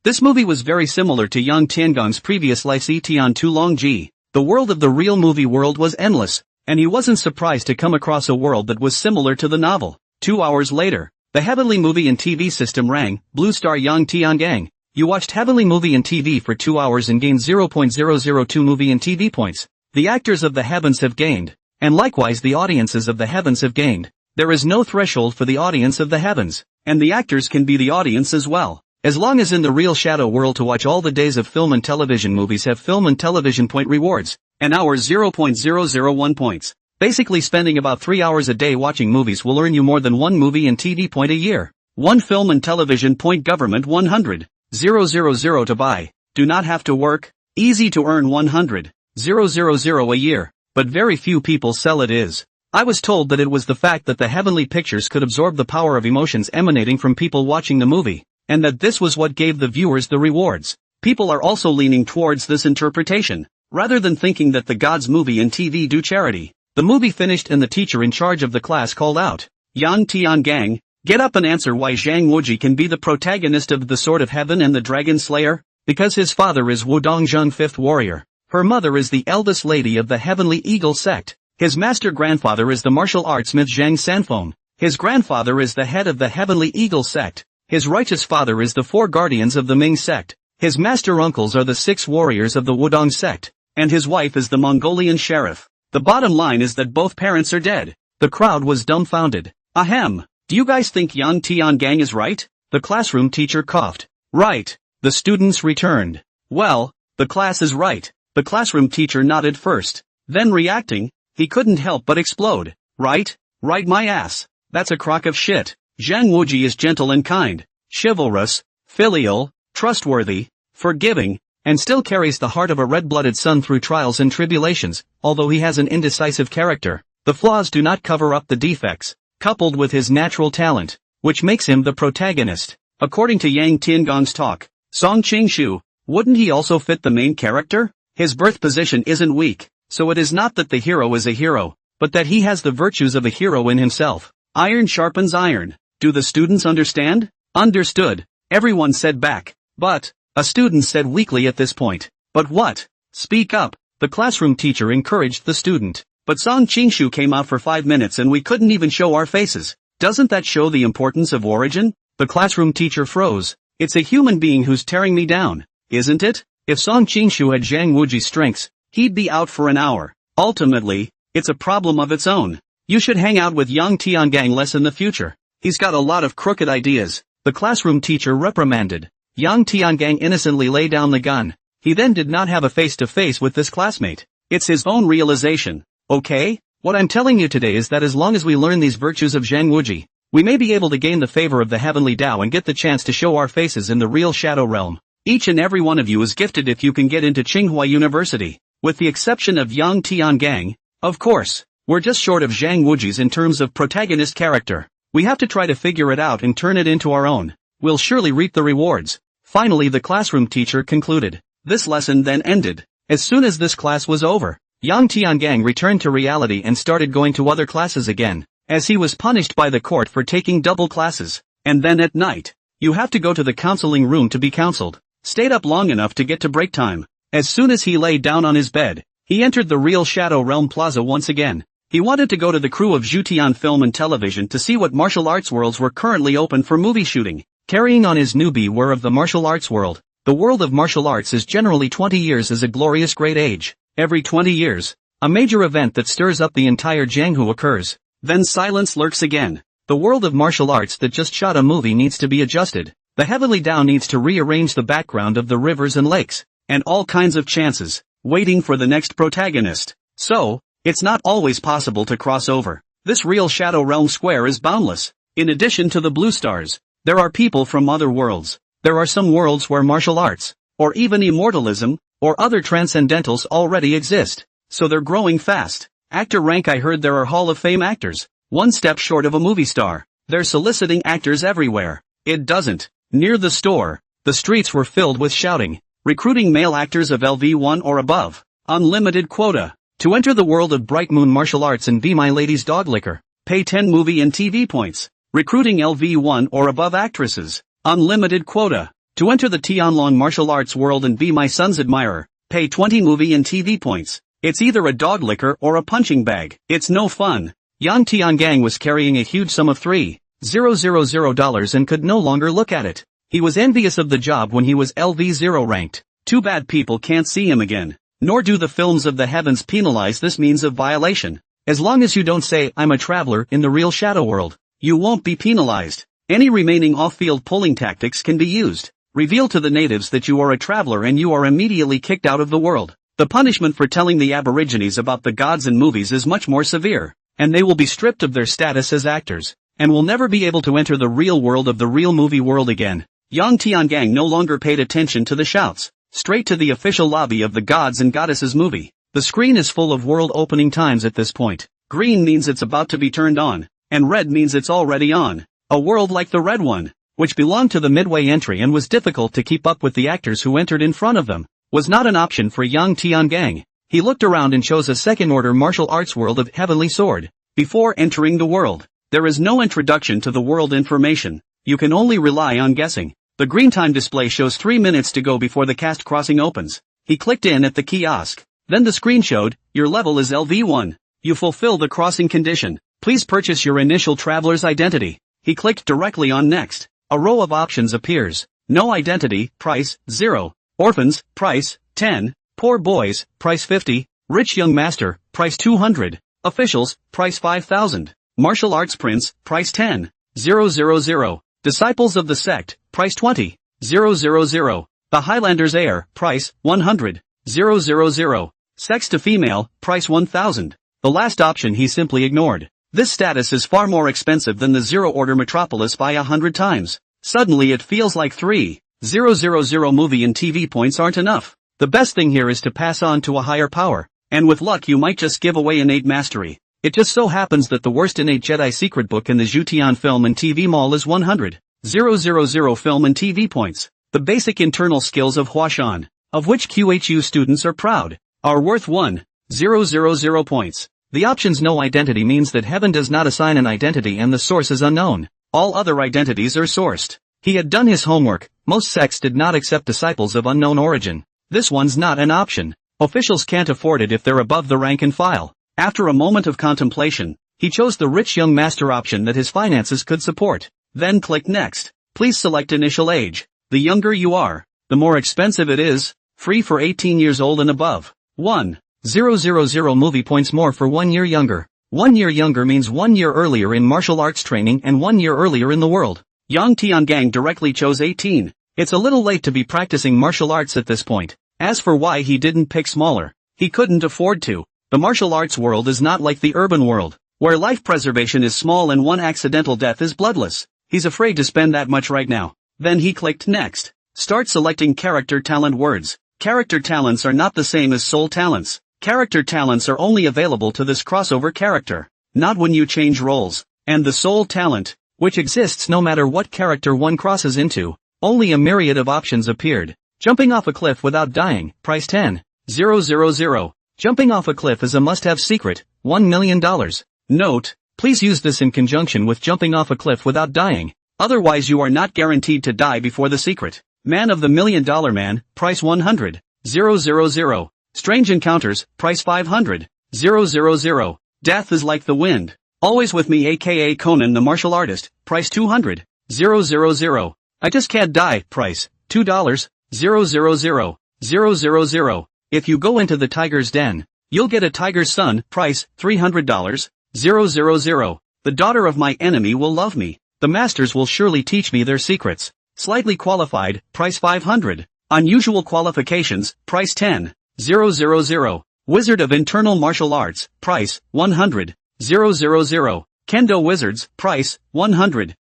[SPEAKER 1] This movie was very similar to Yang Tiangong's previous life Tian Tu Long Ji. The world of the real movie world was endless, and he wasn't surprised to come across a world that was similar to the novel. 2 hours later, the Heavenly Movie and TV system rang. Blue Star Yang Tiangang. You watched Heavenly Movie and TV for 2 hours and gained 0.002 movie and TV points. The actors of the heavens have gained, and likewise the audiences of the heavens have gained. There is no threshold for the audience of the heavens, and the actors can be the audience as well. As long as in the real shadow world to watch all the days of film and television movies have film and television point rewards, An hour 0.001 points. Basically spending about 3 hours a day watching movies will earn you more than 1 movie and TV point a year. 1 film and television point government 100,000 to buy. Do not have to work. Easy to earn 100,000 a year. But very few people sell it is. I was told that it was the fact that the heavenly pictures could absorb the power of emotions emanating from people watching the movie, and that this was what gave the viewers the rewards. People are also leaning towards this interpretation, rather than thinking that the gods movie and TV do charity. The movie finished and the teacher in charge of the class called out, "Yang Tiangang, get up and answer why Zhang Wuji can be the protagonist of The Sword of Heaven and the Dragon Slayer? Because his father is Wudong Fifth Warrior. Her mother is the eldest lady of the Heavenly Eagle sect. His master-grandfather is the martial arts myth Zhang Sanfeng. His grandfather is the head of the Heavenly Eagle sect. His righteous father is the 4 guardians of the Ming sect. His master-uncles are the 6 warriors of the Wudong sect. And his wife is the Mongolian sheriff. The bottom line is that both parents are dead." The crowd was dumbfounded. Ahem. Do you guys think Yang Tiangang is right? The classroom teacher coughed. Right. The students returned. Well, the class is right. The classroom teacher nodded first. Then reacting, he couldn't help but explode. Right? Right my ass. That's a crock of shit. Zhang Wuji is gentle and kind, chivalrous, filial, trustworthy, forgiving, and still carries the heart of a red-blooded son through trials and tribulations, although he has an indecisive character. The flaws do not cover up the defects, coupled with his natural talent, which makes him the protagonist. According to Yang Tiangong's talk, Song Qingshu, wouldn't he also fit the main character? His birth position isn't weak, so it is not that the hero is a hero, but that he has the virtues of a hero in himself. Iron sharpens iron. Do the students understand? Understood, everyone said back. But, a student said weakly at this point. But what? Speak up. The classroom teacher encouraged the student. But Song Qingshu came out for 5 minutes and we couldn't even show our faces. Doesn't that show the importance of origin? The classroom teacher froze. It's a human being who's tearing me down, isn't it? If Song Qingshu had Zhang Wuji's strengths, he'd be out for an hour. Ultimately, it's a problem of its own. You should hang out with Yang Tiangang less in the future. He's got a lot of crooked ideas. The classroom teacher reprimanded. Yang Tiangang innocently lay down the gun. He then did not have a face-to-face with this classmate. It's his own realization. Okay? What I'm telling you today is that as long as we learn these virtues of Zhang Wuji, we may be able to gain the favor of the heavenly Tao and get the chance to show our faces in the real shadow realm. Each and every one of you is gifted if you can get into Tsinghua University. With the exception of Yang Tiangang, of course, we're just short of Zhang Wuji's in terms of protagonist character. We have to try to figure it out and turn it into our own. We'll surely reap the rewards. Finally the classroom teacher concluded. This lesson then ended. As soon as this class was over, Yang Tiangang returned to reality and started going to other classes again, as he was punished by the court for taking double classes. And then at night, you have to go to the counseling room to be counseled. Stayed up long enough to get to break time. As soon as he lay down on his bed, he entered the real Shadow Realm Plaza once again. He wanted to go to the crew of Zhutian Film and Television to see what martial arts worlds were currently open for movie shooting. Carrying on his newbie were of the martial arts world. The world of martial arts is generally 20 years as a glorious great age. Every 20 years, a major event that stirs up the entire Jianghu occurs. Then silence lurks again. The world of martial arts that just shot a movie needs to be adjusted. The heavenly Tao needs to rearrange the background of the rivers and lakes, and all kinds of chances, waiting for the next protagonist. So, it's not always possible to cross over. This real Shadow Realm square is boundless. In addition to the blue stars, there are people from other worlds. There are some worlds where martial arts, or even immortalism, or other transcendentals already exist. So they're growing fast. Actor rank I heard there are Hall of Fame actors. One step short of a movie star. They're soliciting actors everywhere. It doesn't. Near the store, the streets were filled with shouting. Recruiting male actors of LV1 or above. Unlimited quota. To enter the world of Bright Moon Martial Arts and be my lady's dog licker, pay 10 movie and TV points. Recruiting LV1 or above actresses. Unlimited quota. To enter the Tianlong Martial Arts world and be my son's admirer, pay 20 movie and TV points. It's either a dog licker or a punching bag. It's no fun. Yang Tiangang was carrying a huge sum of $3,000 and could no longer look at it. He was envious of the job when he was LV0 ranked. Too bad people can't see him again. Nor do the films of the heavens penalize this means of violation. As long as you don't say, I'm a traveler in the real shadow world, you won't be penalized. Any remaining off-field pulling tactics can be used. Reveal to the natives that you are a traveler and you are immediately kicked out of the world. The punishment for telling the Aborigines about the gods in movies is much more severe, and they will be stripped of their status as actors, and will never be able to enter the real world of the real movie world again. Yang Tiangang no longer paid attention to the shouts, straight to the official lobby of the Gods and Goddesses movie. The screen is full of world opening times at this point. Green means it's about to be turned on, and red means it's already on. A world like the red one, which belonged to the midway entry and was difficult to keep up with the actors who entered in front of them, was not an option for Yang Tiangang. He looked around and chose a second-order martial arts world of Heavenly Sword. Before entering the world, there is no introduction to the world information. You can only rely on guessing. The green time display shows 3 minutes to go before the cast crossing opens. He clicked in at the kiosk. Then the screen showed, your level is LV1. You fulfill the crossing condition. Please purchase your initial traveler's identity. He clicked directly on next. A row of options appears. No identity, price, 0. Orphans, price, 10. Poor boys, price 50. Rich young master, price 200. Officials, price 5,000. Martial arts prince, price 10. 000. Disciples of the sect, price 20. 000. The Highlander's heir, price, 100. 000. Sex to female, price 1,000. The last option he simply ignored. This status is far more expensive than the zero-order metropolis by 100 times. Suddenly it feels like 3,000 movie and TV points aren't enough. The best thing here is to pass on to a higher power, and with luck you might just give away innate mastery. It just so happens that the worst innate Jedi secret book in the Zhuetian film and TV mall is 100,000 film and TV points. The basic internal skills of Huashan, of which QHU students are proud, are worth 1,000 points. The options no identity means that heaven does not assign an identity and the source is unknown. All other identities are sourced. He had done his homework. Most sects did not accept disciples of unknown origin. This one's not an option. Officials can't afford it if they're above the rank and file. After a moment of contemplation, he chose the rich young master option that his finances could support. Then click next. Please select initial age. The younger you are, the more expensive it is. Free for 18 years old and above. 1,000 movie points more for 1 year younger. 1 year younger means 1 year earlier in martial arts training and 1 year earlier in the world. Yang Tiangang directly chose 18. It's a little late to be practicing martial arts at this point. As for why he didn't pick smaller, he couldn't afford to. The martial arts world is not like the urban world, where life preservation is small and one accidental death is bloodless. He's afraid to spend that much right now. Then he clicked next. Start selecting character talent words. Character talents are not the same as soul talents. Character talents are only available to this crossover character, not when you change roles. And the soul talent, which exists no matter what character one crosses into, only a myriad of options appeared. Jumping off a cliff without dying, price 10,000. Jumping off a cliff is a must-have secret, $1 million. Note, please use this in conjunction with jumping off a cliff without dying, otherwise you are not guaranteed to die before the secret. Man of the $1 Million Man, price 100,000. Strange encounters, price 500,000. Death is like the wind, always with me aka Conan the martial artist, price 200,000. I just can't die, price $2,000,000. If you go into the tiger's den, you'll get a tiger's son, price $300,000. The daughter of my enemy will love me. The masters will surely teach me their secrets. Slightly qualified, price 500. Unusual qualifications, price 10,000. Wizard of Internal Martial Arts, price 100,000. Kendo Wizards, price 100,000.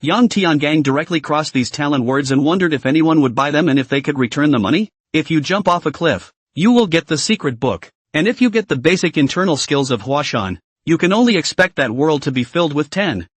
[SPEAKER 1] Yang Tiangang directly crossed these talent words and wondered if anyone would buy them and if they could return the money. If you jump off a cliff, you will get the secret book. And if you get the basic internal skills of Huashan, you can only expect that world to be filled with 10,000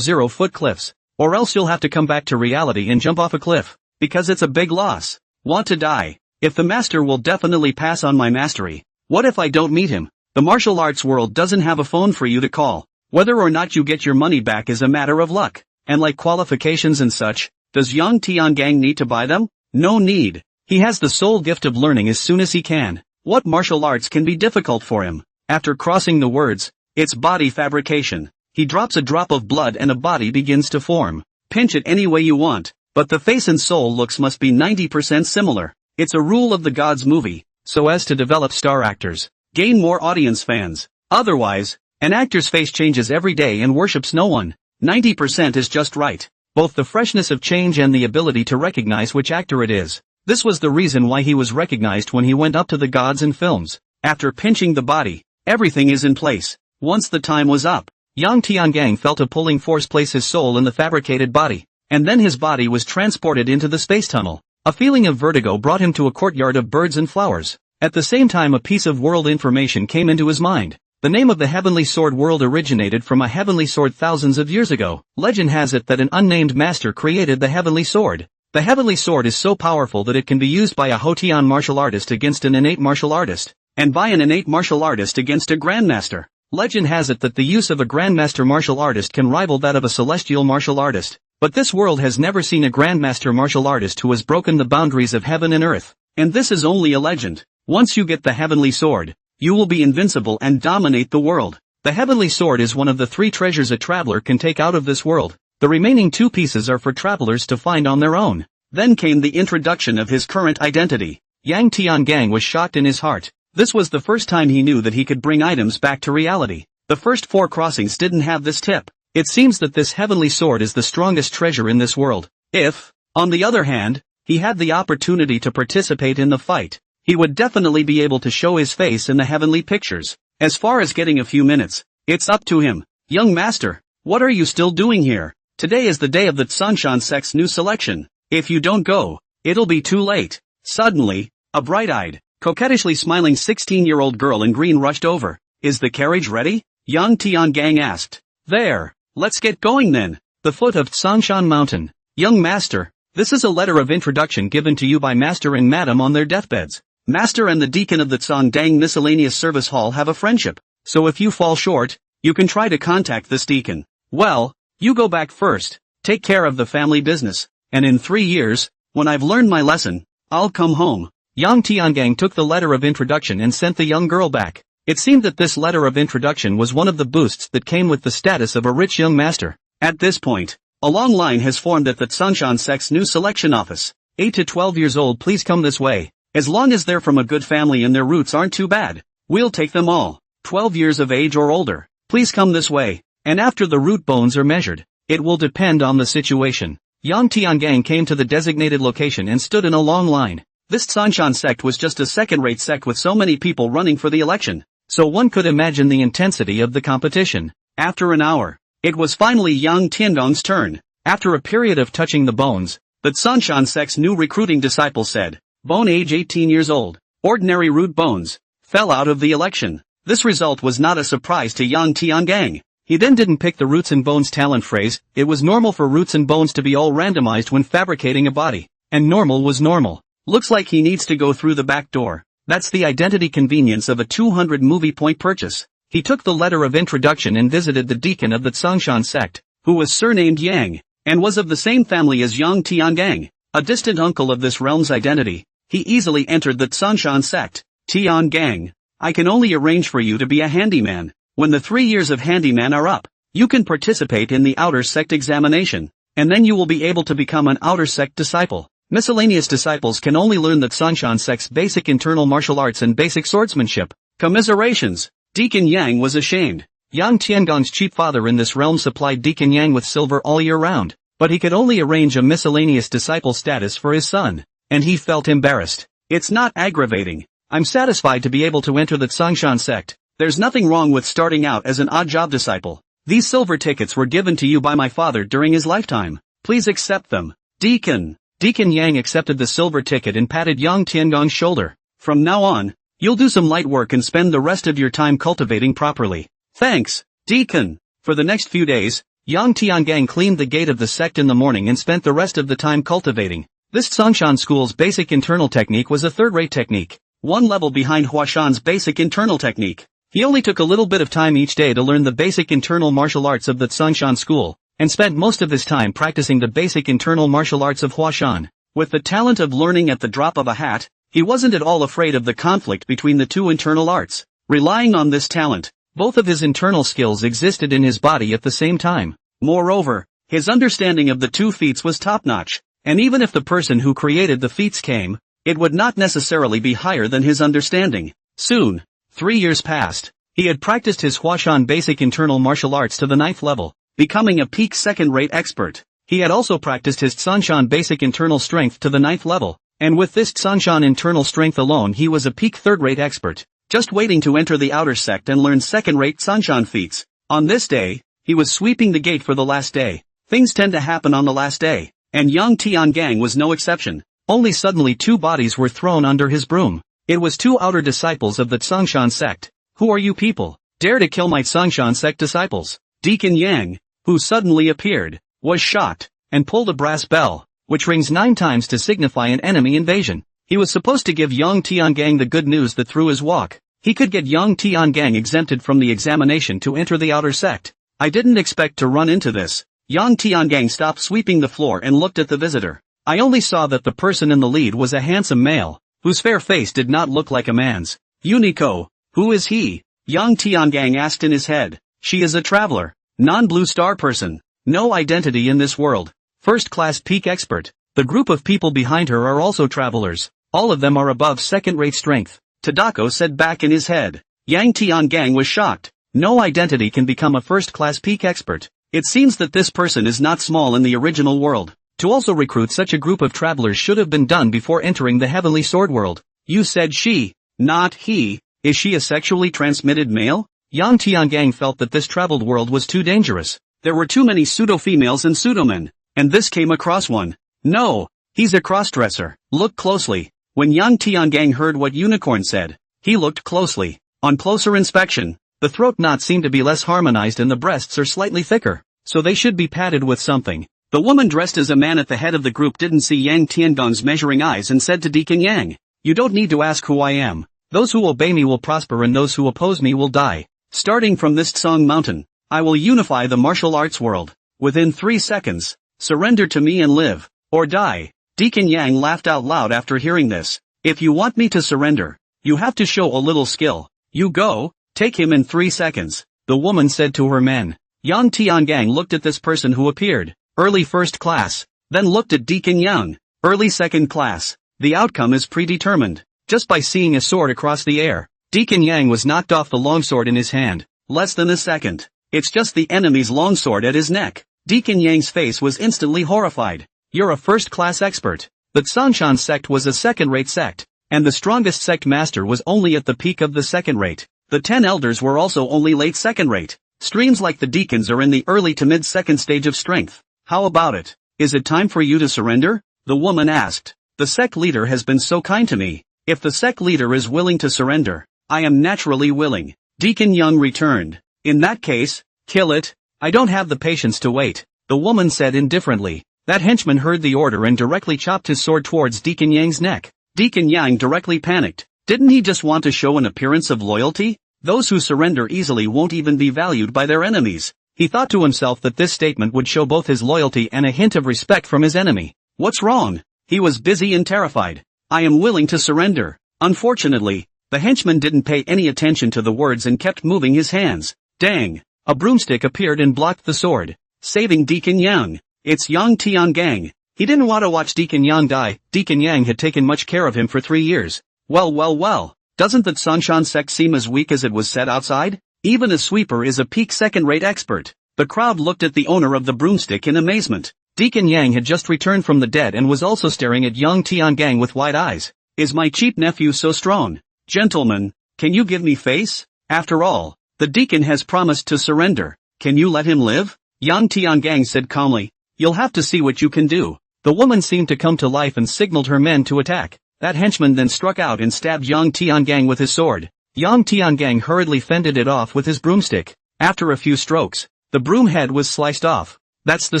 [SPEAKER 1] foot cliffs. Or else you'll have to come back to reality and jump off a cliff, because it's a big loss. Want to die? If the master will definitely pass on my mastery, what if I don't meet him? The martial arts world doesn't have a phone for you to call. Whether or not you get your money back is a matter of luck. And like qualifications and such, does Yang Tiangang need to buy them? No need. He has the sole gift of learning as soon as he can. What martial arts can be difficult for him? After crossing the words, it's body fabrication. He drops a drop of blood and a body begins to form. Pinch it any way you want, but the face and soul looks must be 90% similar. It's a rule of the gods movie, so as to develop star actors, gain more audience fans. Otherwise, an actor's face changes every day and worships no one. 90% is just right. Both the freshness of change and the ability to recognize which actor it is. This was the reason why he was recognized when he went up to the gods in films. After pinching the body, everything is in place. Once the time was up, Yang Tiangang felt a pulling force place his soul in the fabricated body, and then his body was transported into the space tunnel. A feeling of vertigo brought him to a courtyard of birds and flowers. At the same time, a piece of world information came into his mind. The name of the Heavenly Sword world originated from a heavenly sword thousands of years ago. Legend has it that an unnamed master created the Heavenly Sword. The Heavenly Sword is so powerful that it can be used by a Hotian martial artist against an innate martial artist, and by an innate martial artist against a grandmaster. Legend has it that the use of a grandmaster martial artist can rival that of a celestial martial artist, but this world has never seen a grandmaster martial artist who has broken the boundaries of heaven and earth, and this is only a legend. Once you get the Heavenly Sword, you will be invincible and dominate the world. The Heavenly Sword is one of the 3 treasures a traveler can take out of this world. The remaining 2 pieces are for travelers to find on their own. Then came the introduction of his current identity. Yang Tiangang was shocked in his heart. This was the first time he knew that he could bring items back to reality. The first 4 crossings didn't have this tip. It seems that this Heavenly Sword is the strongest treasure in this world. If, on the other hand, he had the opportunity to participate in the fight, he would definitely be able to show his face in the heavenly pictures. As far as getting a few minutes, it's up to him. Young master, what are you still doing here? Today is the day of the Tsangshan sect's new selection. If you don't go, it'll be too late. Suddenly, a bright-eyed, coquettishly smiling 16-year-old girl in green rushed over. Is the carriage ready? Yang Tiangang asked. There, let's get going then. The foot of Tsangshan Mountain. Young master, this is a letter of introduction given to you by master and madam on their deathbeds. Master and the deacon of the Tsangdang Miscellaneous Service Hall have a friendship, so if you fall short, you can try to contact this deacon. Well, you go back first, take care of the family business, and in 3 years, when I've learned my lesson, I'll come home. Yang Tiangang took the letter of introduction and sent the young girl back. It seemed that this letter of introduction was one of the boosts that came with the status of a rich young master. At this point, a long line has formed at the Tsangshan sect's new selection office. 8 to 12 years old, please come this way. As long as they're from a good family and their roots aren't too bad, we'll take them all. 12 years of age or older, please come this way. And after the root bones are measured, it will depend on the situation. Yang Tiangang came to the designated location and stood in a long line. This Tsangshan sect was just a second-rate sect with so many people running for the election, so one could imagine the intensity of the competition. After an hour, it was finally Yang Tiangong's turn. After a period of touching the bones, the Tsangshan sect's new recruiting disciple said, Bone age 18 years old, ordinary root bones, fell out of the election. This result was not a surprise to Yang Tiangang. He then didn't pick the roots and bones talent phrase. It was normal for roots and bones to be all randomized when fabricating a body, and normal was normal. Looks like he needs to go through the back door. That's the identity convenience of a 200 movie point purchase. He took the letter of introduction and visited the deacon of the Tsangshan sect, who was surnamed Yang, and was of the same family as Yang Tiangang, a distant uncle of this realm's identity. He easily entered the Tsangshan sect. Tiangang, I can only arrange for you to be a handyman. When the 3 years of handyman are up, you can participate in the outer sect examination, and then you will be able to become an outer sect disciple. Miscellaneous disciples can only learn the Tsangshan sect's basic internal martial arts and basic swordsmanship. Commiserations. Deacon Yang was ashamed. Yang Tiangong's chief father in this realm supplied Deacon Yang with silver all year round, but he could only arrange a miscellaneous disciple status for his son, and he felt embarrassed. It's not aggravating. I'm satisfied to be able to enter the Tsangshan sect. There's nothing wrong with starting out as an odd job disciple. These silver tickets were given to you by my father during his lifetime. Please accept them. Deacon Yang accepted the silver ticket and patted Yang Tiangong's shoulder. From now on, you'll do some light work and spend the rest of your time cultivating properly. Thanks, Deacon. For the next few days, Yang Tiangang cleaned the gate of the sect in the morning and spent the rest of the time cultivating. This Tsangshan school's basic internal technique was a third-rate technique, one level behind Huashan's basic internal technique. He only took a little bit of time each day to learn the basic internal martial arts of the Tsangshan school, and spent most of his time practicing the basic internal martial arts of Huashan. With the talent of learning at the drop of a hat, he wasn't at all afraid of the conflict between the two internal arts. Relying on this talent, both of his internal skills existed in his body at the same time. Moreover, his understanding of the two feats was top-notch, and even if the person who created the feats came, it would not necessarily be higher than his understanding. Soon, 3 years passed. He had practiced his Huashan basic internal martial arts to the 9th level, becoming a peak second-rate expert. He had also practiced his Tsangshan basic internal strength to the 9th level, And with this Tsunshan internal strength alone he was a peak third-rate expert, just waiting to enter the outer sect and learn second-rate Tsunshan feats. On this day, he was sweeping the gate for the last day. Things tend to happen on the last day, and young Tiangang was no exception. Only suddenly 2 bodies were thrown under his broom. It was 2 outer disciples of the Tsunshan sect. Who are you people? Dare to kill my Tsunshan sect disciples? Deacon Yang, who suddenly appeared, was shocked, and pulled a brass bell, which rings 9 times to signify an enemy invasion. He was supposed to give young Tiangang the good news that through his walk, he could get young Tiangang exempted from the examination to enter the outer sect. I didn't expect to run into this. Young Tiangang stopped sweeping the floor and looked at the visitor. I only saw that the person in the lead was a handsome male, whose fair face did not look like a man's. Unico, who is he? Young Tiangang asked in his head. She is a traveler, non-blue star person, no identity in this world, first-class peak expert. The group of people behind her are also travelers. All of them are above second-rate strength. Tadako said back in his head. Yang Tiangang was shocked. No identity can become a first-class peak expert. It seems that this person is not small in the original world. To also recruit such a group of travelers should have been done before entering the heavenly sword world. You said she, not he. Is she a sexually transmitted male? Yang Tiangang felt that this traveled world was too dangerous. There were too many pseudo-females and pseudo-men. And this came across one. No, he's a crossdresser. Look closely. When Yang Tiangang heard what Unicorn said, he looked closely. On closer inspection, the throat knot seemed to be less harmonized and the breasts are slightly thicker, so they should be padded with something. The woman dressed as a man at the head of the group didn't see Yang Tiangong's measuring eyes and said to Deacon Yang, "You don't need to ask who I am. Those who obey me will prosper and those who oppose me will die. Starting from this Tsong mountain, I will unify the martial arts world. Within 3 seconds, surrender to me and live, or die." Deacon Yang laughed out loud after hearing this. If you want me to surrender, you have to show a little skill. You go, take him in 3 seconds, the woman said to her men. Yang Tiangang looked at this person who appeared, early first class, then looked at Deacon Yang, early second class. The outcome is predetermined. Just by seeing a sword across the air, Deacon Yang was knocked off the longsword in his hand. Less than a second. It's just the enemy's longsword at his neck. Deacon Yang's face was instantly horrified. You're a first-class expert. The Tsunshan sect was a second-rate sect, and the strongest sect master was only at the peak of the second-rate. The 10 elders were also only late second-rate. Streams like the deacons are in the early to mid-second stage of strength. How about it? Is it time for you to surrender? The woman asked. The sect leader has been so kind to me. If the sect leader is willing to surrender, I am naturally willing. Deacon Young returned. In that case, kill it. I don't have the patience to wait, the woman said indifferently. That henchman heard the order and directly chopped his sword towards Deacon Yang's neck. Deacon Yang directly panicked. Didn't he just want to show an appearance of loyalty? Those who surrender easily won't even be valued by their enemies. He thought to himself that this statement would show both his loyalty and a hint of respect from his enemy. What's wrong? He was busy and terrified. I am willing to surrender. Unfortunately, the henchman didn't pay any attention to the words and kept moving his hands. Dang! A broomstick appeared and blocked the sword, saving Deacon Yang. It's Yang Tiangang. He didn't want to watch Deacon Yang die. Deacon Yang had taken much care of him for 3 years. Well. Doesn't the Tsunshan sect seem as weak as it was said outside? Even a sweeper is a peak second-rate expert. The crowd looked at the owner of the broomstick in amazement. Deacon Yang had just returned from the dead and was also staring at young Tiangang with wide eyes. Is my cheap nephew so strong? Gentlemen, can you give me face? After all, the deacon has promised to surrender. Can you let him live? Yang Tiangang said calmly. You'll have to see what you can do. The woman seemed to come to life and signaled her men to attack. That henchman then struck out and stabbed Yang Tiangang with his sword. Yang Tiangang hurriedly fended it off with his broomstick. After a few strokes, the broom head was sliced off. That's the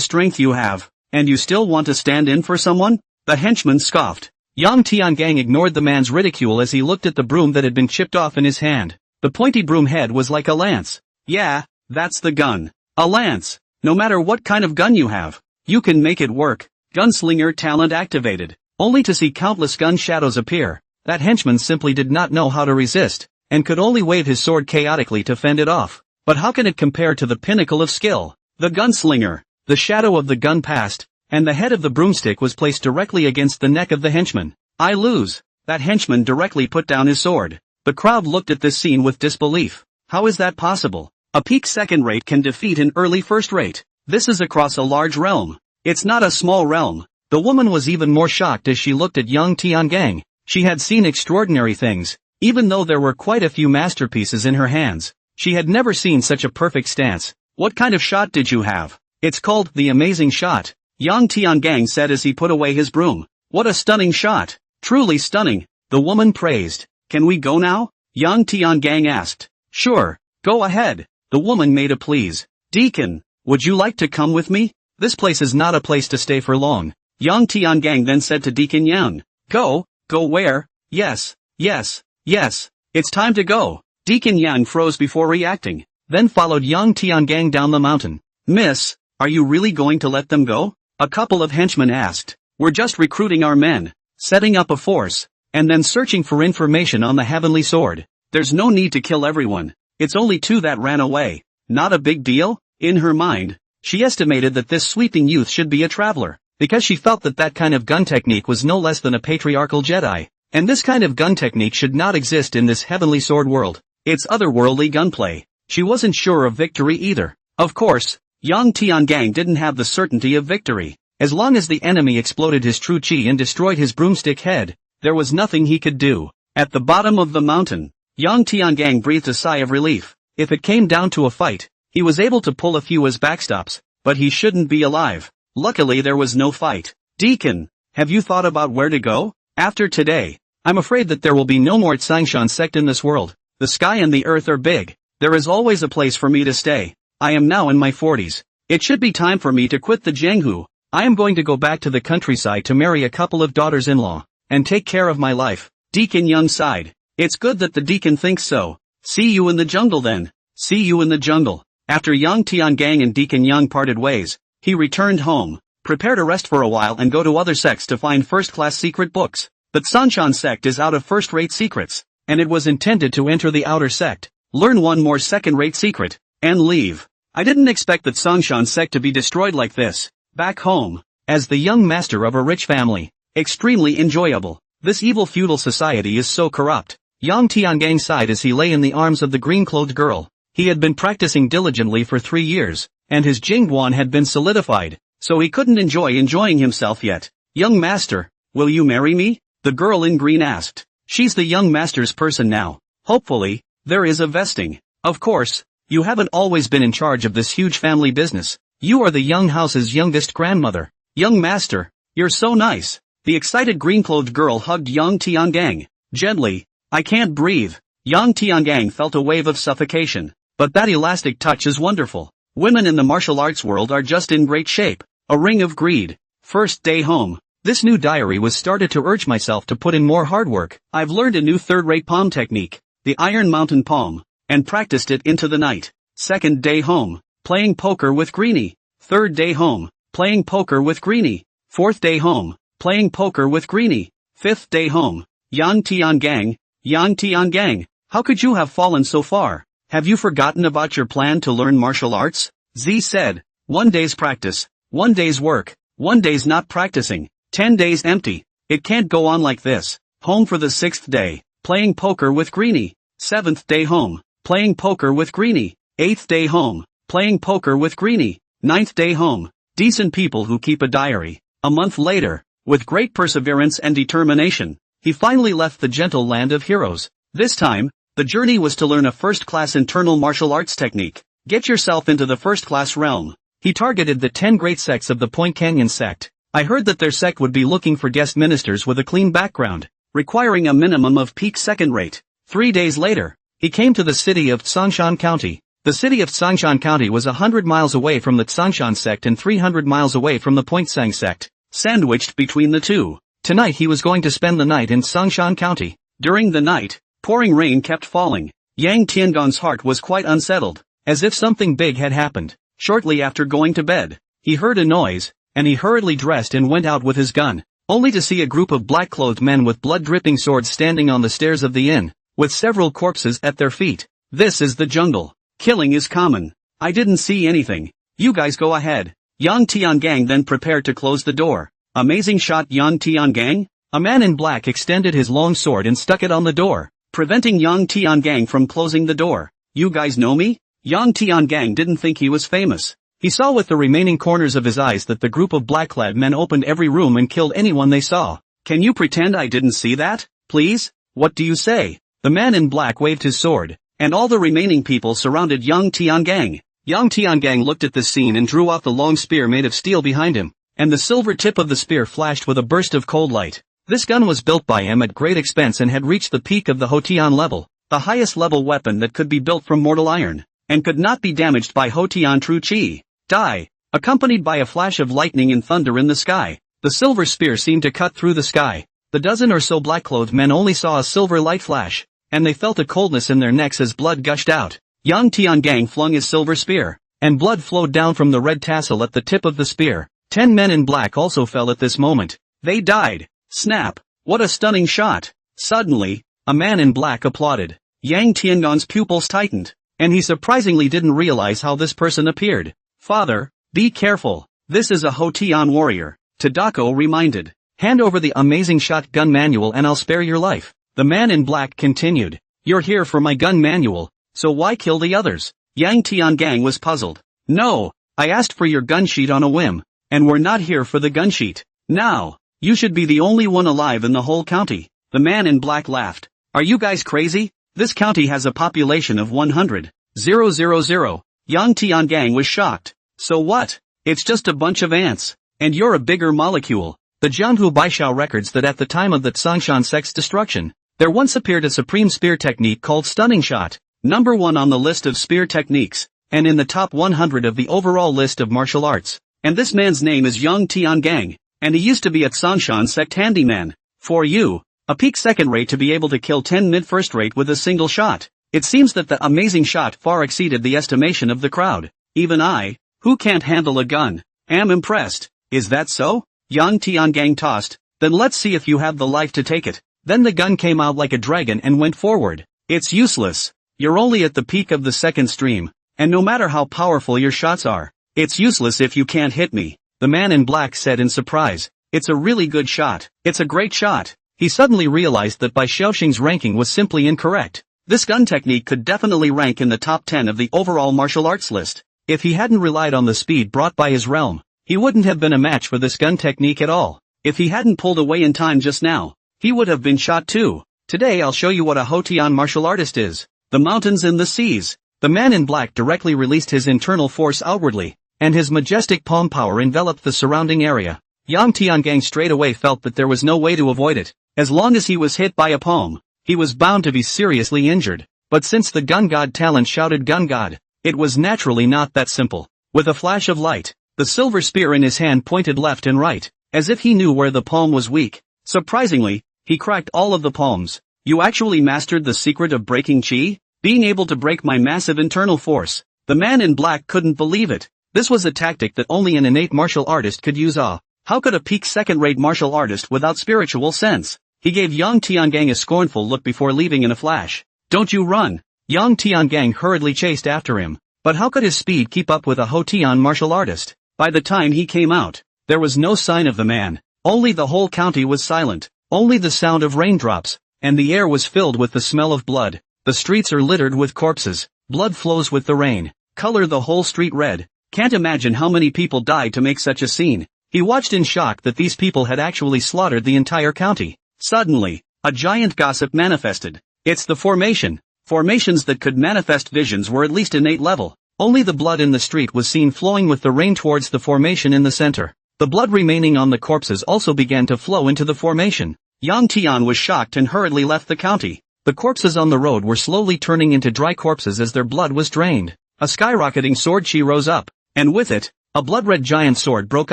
[SPEAKER 1] strength you have, and you still want to stand in for someone? The henchman scoffed. Yang Tiangang ignored the man's ridicule as he looked at the broom that had been chipped off in his hand. The pointy broom head was like a lance. Yeah, that's the gun. A lance. No matter what kind of gun you have, you can make it work. Gunslinger talent activated. Only to see countless gun shadows appear. That henchman simply did not know how to resist, and could only wave his sword chaotically to fend it off. But how can it compare to the pinnacle of skill? The gunslinger. The shadow of the gun passed, and the head of the broomstick was placed directly against the neck of the henchman. I lose. That henchman directly put down his sword. The crowd looked at this scene with disbelief. How is that possible? A peak second rate can defeat an early first rate. This is across a large realm. It's not a small realm. The woman was even more shocked as she looked at young Tiangang. She had seen extraordinary things, even though there were quite a few masterpieces in her hands. She had never seen such a perfect stance. What kind of shot did you have? It's called the amazing shot, Yang Tiangang said as he put away his broom. What a stunning shot! Truly stunning, the woman praised. Can we go now? Yang Tiangang asked. Sure, go ahead, the woman made a pleas. Deacon, would you like to come with me? This place is not a place to stay for long. Yang Tiangang then said to Deacon Yang. Go where? Yes, it's time to go. Deacon Yang froze before reacting, then followed Yang Tiangang down the mountain. Miss, are you really going to let them go? A couple of henchmen asked. We're just recruiting our men, setting up a force, and then searching for information on the heavenly sword. There's no need to kill everyone. It's only two that ran away. Not a big deal? In her mind, she estimated that this sweeping youth should be a traveler, because she felt that that kind of gun technique was no less than a patriarchal Jedi, and this kind of gun technique should not exist in this heavenly sword world. It's otherworldly gunplay. She wasn't sure of victory either. Of course, Yang Tiangang didn't have the certainty of victory. As long as the enemy exploded his true chi and destroyed his broomstick head, there was nothing he could do. At the bottom of the mountain, Yang Tiangang breathed a sigh of relief. If it came down to a fight, he was able to pull a few as backstops, but he shouldn't be alive. Luckily there was no fight. Deacon, have you thought about where to go? After today, I'm afraid that there will be no more Tsangshan sect in this world. The sky and the earth are big. There is always a place for me to stay. I am now in my 40s. It should be time for me to quit the Jianghu. I am going to go back to the countryside to marry a couple of daughters-in-law, and take care of my life. Deacon Young sighed. It's good that the deacon thinks so. See you in the jungle then. See you in the jungle. After Yang Tiangang and Deacon Young parted ways, he returned home, prepared to rest for a while and go to other sects to find first-class secret books. The Tsangshan sect is out of first-rate secrets, and it was intended to enter the outer sect, learn one more second-rate secret, and leave. I didn't expect the Tsangshan sect to be destroyed like this. Back home, as the young master of a rich family, extremely enjoyable. This evil feudal society is so corrupt. Yang Tiangang sighed as he lay in the arms of the green-clothed girl. He had been practicing diligently for 3 years, and his Jingguan had been solidified, so he couldn't enjoying himself yet. Young master, will you marry me? The girl in green asked. She's the young master's person now. Hopefully, there is a vesting. Of course, you haven't always been in charge of this huge family business. You are the young house's youngest grandmother. Young master, you're so nice. The excited green-clothed girl hugged Yang Tiangang. Gently. I can't breathe. Yang Tiangang felt a wave of suffocation. But that elastic touch is wonderful. Women in the martial arts world are just in great shape. A ring of greed. First day home. This new diary was started to urge myself to put in more hard work. I've learned a new third-rate palm technique, the Iron Mountain Palm, and practiced it into the night. Second day home. Playing poker with Greenie. Third day home. Playing poker with Greenie. Fourth day home. Playing poker with Greenie. Fifth day home. Yang Tiangang, how could you have fallen so far? Have you forgotten about your plan to learn martial arts? Z said. 1 day's practice, 1 day's work, 1 day's not practicing, 10 days empty. It can't go on like this. Home for the 6th day. Playing poker with Greenie. 7th day home. Playing poker with Greenie. 8th day home. Playing poker with Greenie. 9th day home. Decent people who keep a diary. A month later, with great perseverance and determination, he finally left the gentle land of heroes. This time, the journey was to learn a first-class internal martial arts technique. Get yourself into the first-class realm. He targeted the 10 great sects of the Point Canyon sect. I heard that their sect would be looking for guest ministers with a clean background, requiring a minimum of peak second rate. 3 days later, he came to the city of Tsangshan County. The city of Tsangshan County was 100 miles away from the Tsangshan sect and 300 miles away from the Point Sang sect, sandwiched between the two. Tonight he was going to spend the night in Tsangshan County. During the night, pouring rain kept falling. Yang Tiangong's heart was quite unsettled, as if something big had happened. Shortly after going to bed, he heard a noise, and he hurriedly dressed and went out with his gun, only to see a group of black-clothed men with blood-dripping swords standing on the stairs of the inn, with several corpses at their feet. This is the jungle. Killing is common. I didn't see anything. You guys go ahead. Yang Tiangang then prepared to close the door. Amazing shot, Yang Tiangang. A man in black extended his long sword and stuck it on the door, preventing Yang Tiangang from closing the door. You guys know me? Yang Tiangang didn't think he was famous. He saw with the remaining corners of his eyes that the group of black-clad men opened every room and killed anyone they saw. Can you pretend I didn't see that, please? What do you say? The man in black waved his sword, and all the remaining people surrounded Yang Tiangang. Yang Tiangang looked at this scene and drew out the long spear made of steel behind him, and the silver tip of the spear flashed with a burst of cold light. This gun was built by him at great expense and had reached the peak of the Hotian level, the highest level weapon that could be built from mortal iron, and could not be damaged by Hotian true chi. Die! Accompanied by a flash of lightning and thunder in the sky, the silver spear seemed to cut through the sky. The dozen or so black-clothed men only saw a silver light flash, and they felt a coldness in their necks as blood gushed out. Yang Tiangang flung his silver spear, and blood flowed down from the red tassel at the tip of the spear. 10 men in black also fell at this moment. They died. Snap! What a stunning shot! Suddenly, a man in black applauded. Yang Tiangang's pupils tightened, and he surprisingly didn't realize how this person appeared. Father, be careful, this is a Hotian warrior, Tadako reminded. Hand over the amazing shotgun manual and I'll spare your life. The man in black continued. You're here for my gun manual, so why kill the others? Yang Tiangang was puzzled. No, I asked for your gun sheet on a whim, and we're not here for the gun sheet. Now, you should be the only one alive in the whole county. The man in black laughed. Are you guys crazy? This county has a population of 100,000. Yang Tiangang was shocked. So what? It's just a bunch of ants. And you're a bigger molecule. The Jianghu Baishao records that at the time of the Tsongshan sect's destruction, there once appeared a supreme spear technique called stunning shot, number 1 on the list of spear techniques, and in the top 100 of the overall list of martial arts. And this man's name is Yang Tiangang, and he used to be a Tsongshan sect handyman. For you, a peak second rate to be able to kill 10 mid first rate with a single shot. It seems that the amazing shot far exceeded the estimation of the crowd. Even I, who can't handle a gun, am impressed. Is that so? Yang Tiangang tossed. Then let's see if you have the life to take it. Then the gun came out like a dragon and went forward. It's useless. You're only at the peak of the second stream, and no matter how powerful your shots are, it's useless if you can't hit me. The man in black said in surprise. It's a really good shot. It's a great shot. He suddenly realized that Bai Xiaoxing's ranking was simply incorrect. This gun technique could definitely rank in the top 10 of the overall martial arts list. If he hadn't relied on the speed brought by his realm, he wouldn't have been a match for this gun technique at all. If he hadn't pulled away in time just now, he would have been shot too. Today I'll show you what a Hotian martial artist is. The mountains and the seas. The man in black directly released his internal force outwardly, and his majestic palm power enveloped the surrounding area. Yang Tiangang straight away felt that there was no way to avoid it. As long as he was hit by a palm, he was bound to be seriously injured. But since the gun god talent shouted gun god, it was naturally not that simple. With a flash of light, the silver spear in his hand pointed left and right, as if he knew where the palm was weak. Surprisingly, he cracked all of the palms. You actually mastered the secret of breaking chi? Being able to break my massive internal force. The man in black couldn't believe it. This was a tactic that only an innate martial artist could use. How could a peak second-rate martial artist without spiritual sense? He gave Yang Tiangang a scornful look before leaving in a flash. Don't you run! Yang Tiangang hurriedly chased after him. But how could his speed keep up with a Hotian martial artist? By the time he came out, there was no sign of the man. Only the whole county was silent. Only the sound of raindrops, and the air was filled with the smell of blood. The streets are littered with corpses. Blood flows with the rain. Color the whole street red. Can't imagine how many people died to make such a scene. He watched in shock that these people had actually slaughtered the entire county. Suddenly, a giant gossip manifested. It's the formation. Formations that could manifest visions were at least innate level. Only the blood in the street was seen flowing with the rain towards the formation in the center. The blood remaining on the corpses also began to flow into the formation. Yang Tian was shocked and hurriedly left the county. The corpses on the road were slowly turning into dry corpses as their blood was drained. A skyrocketing sword chi rose up, and with it, a blood-red giant sword broke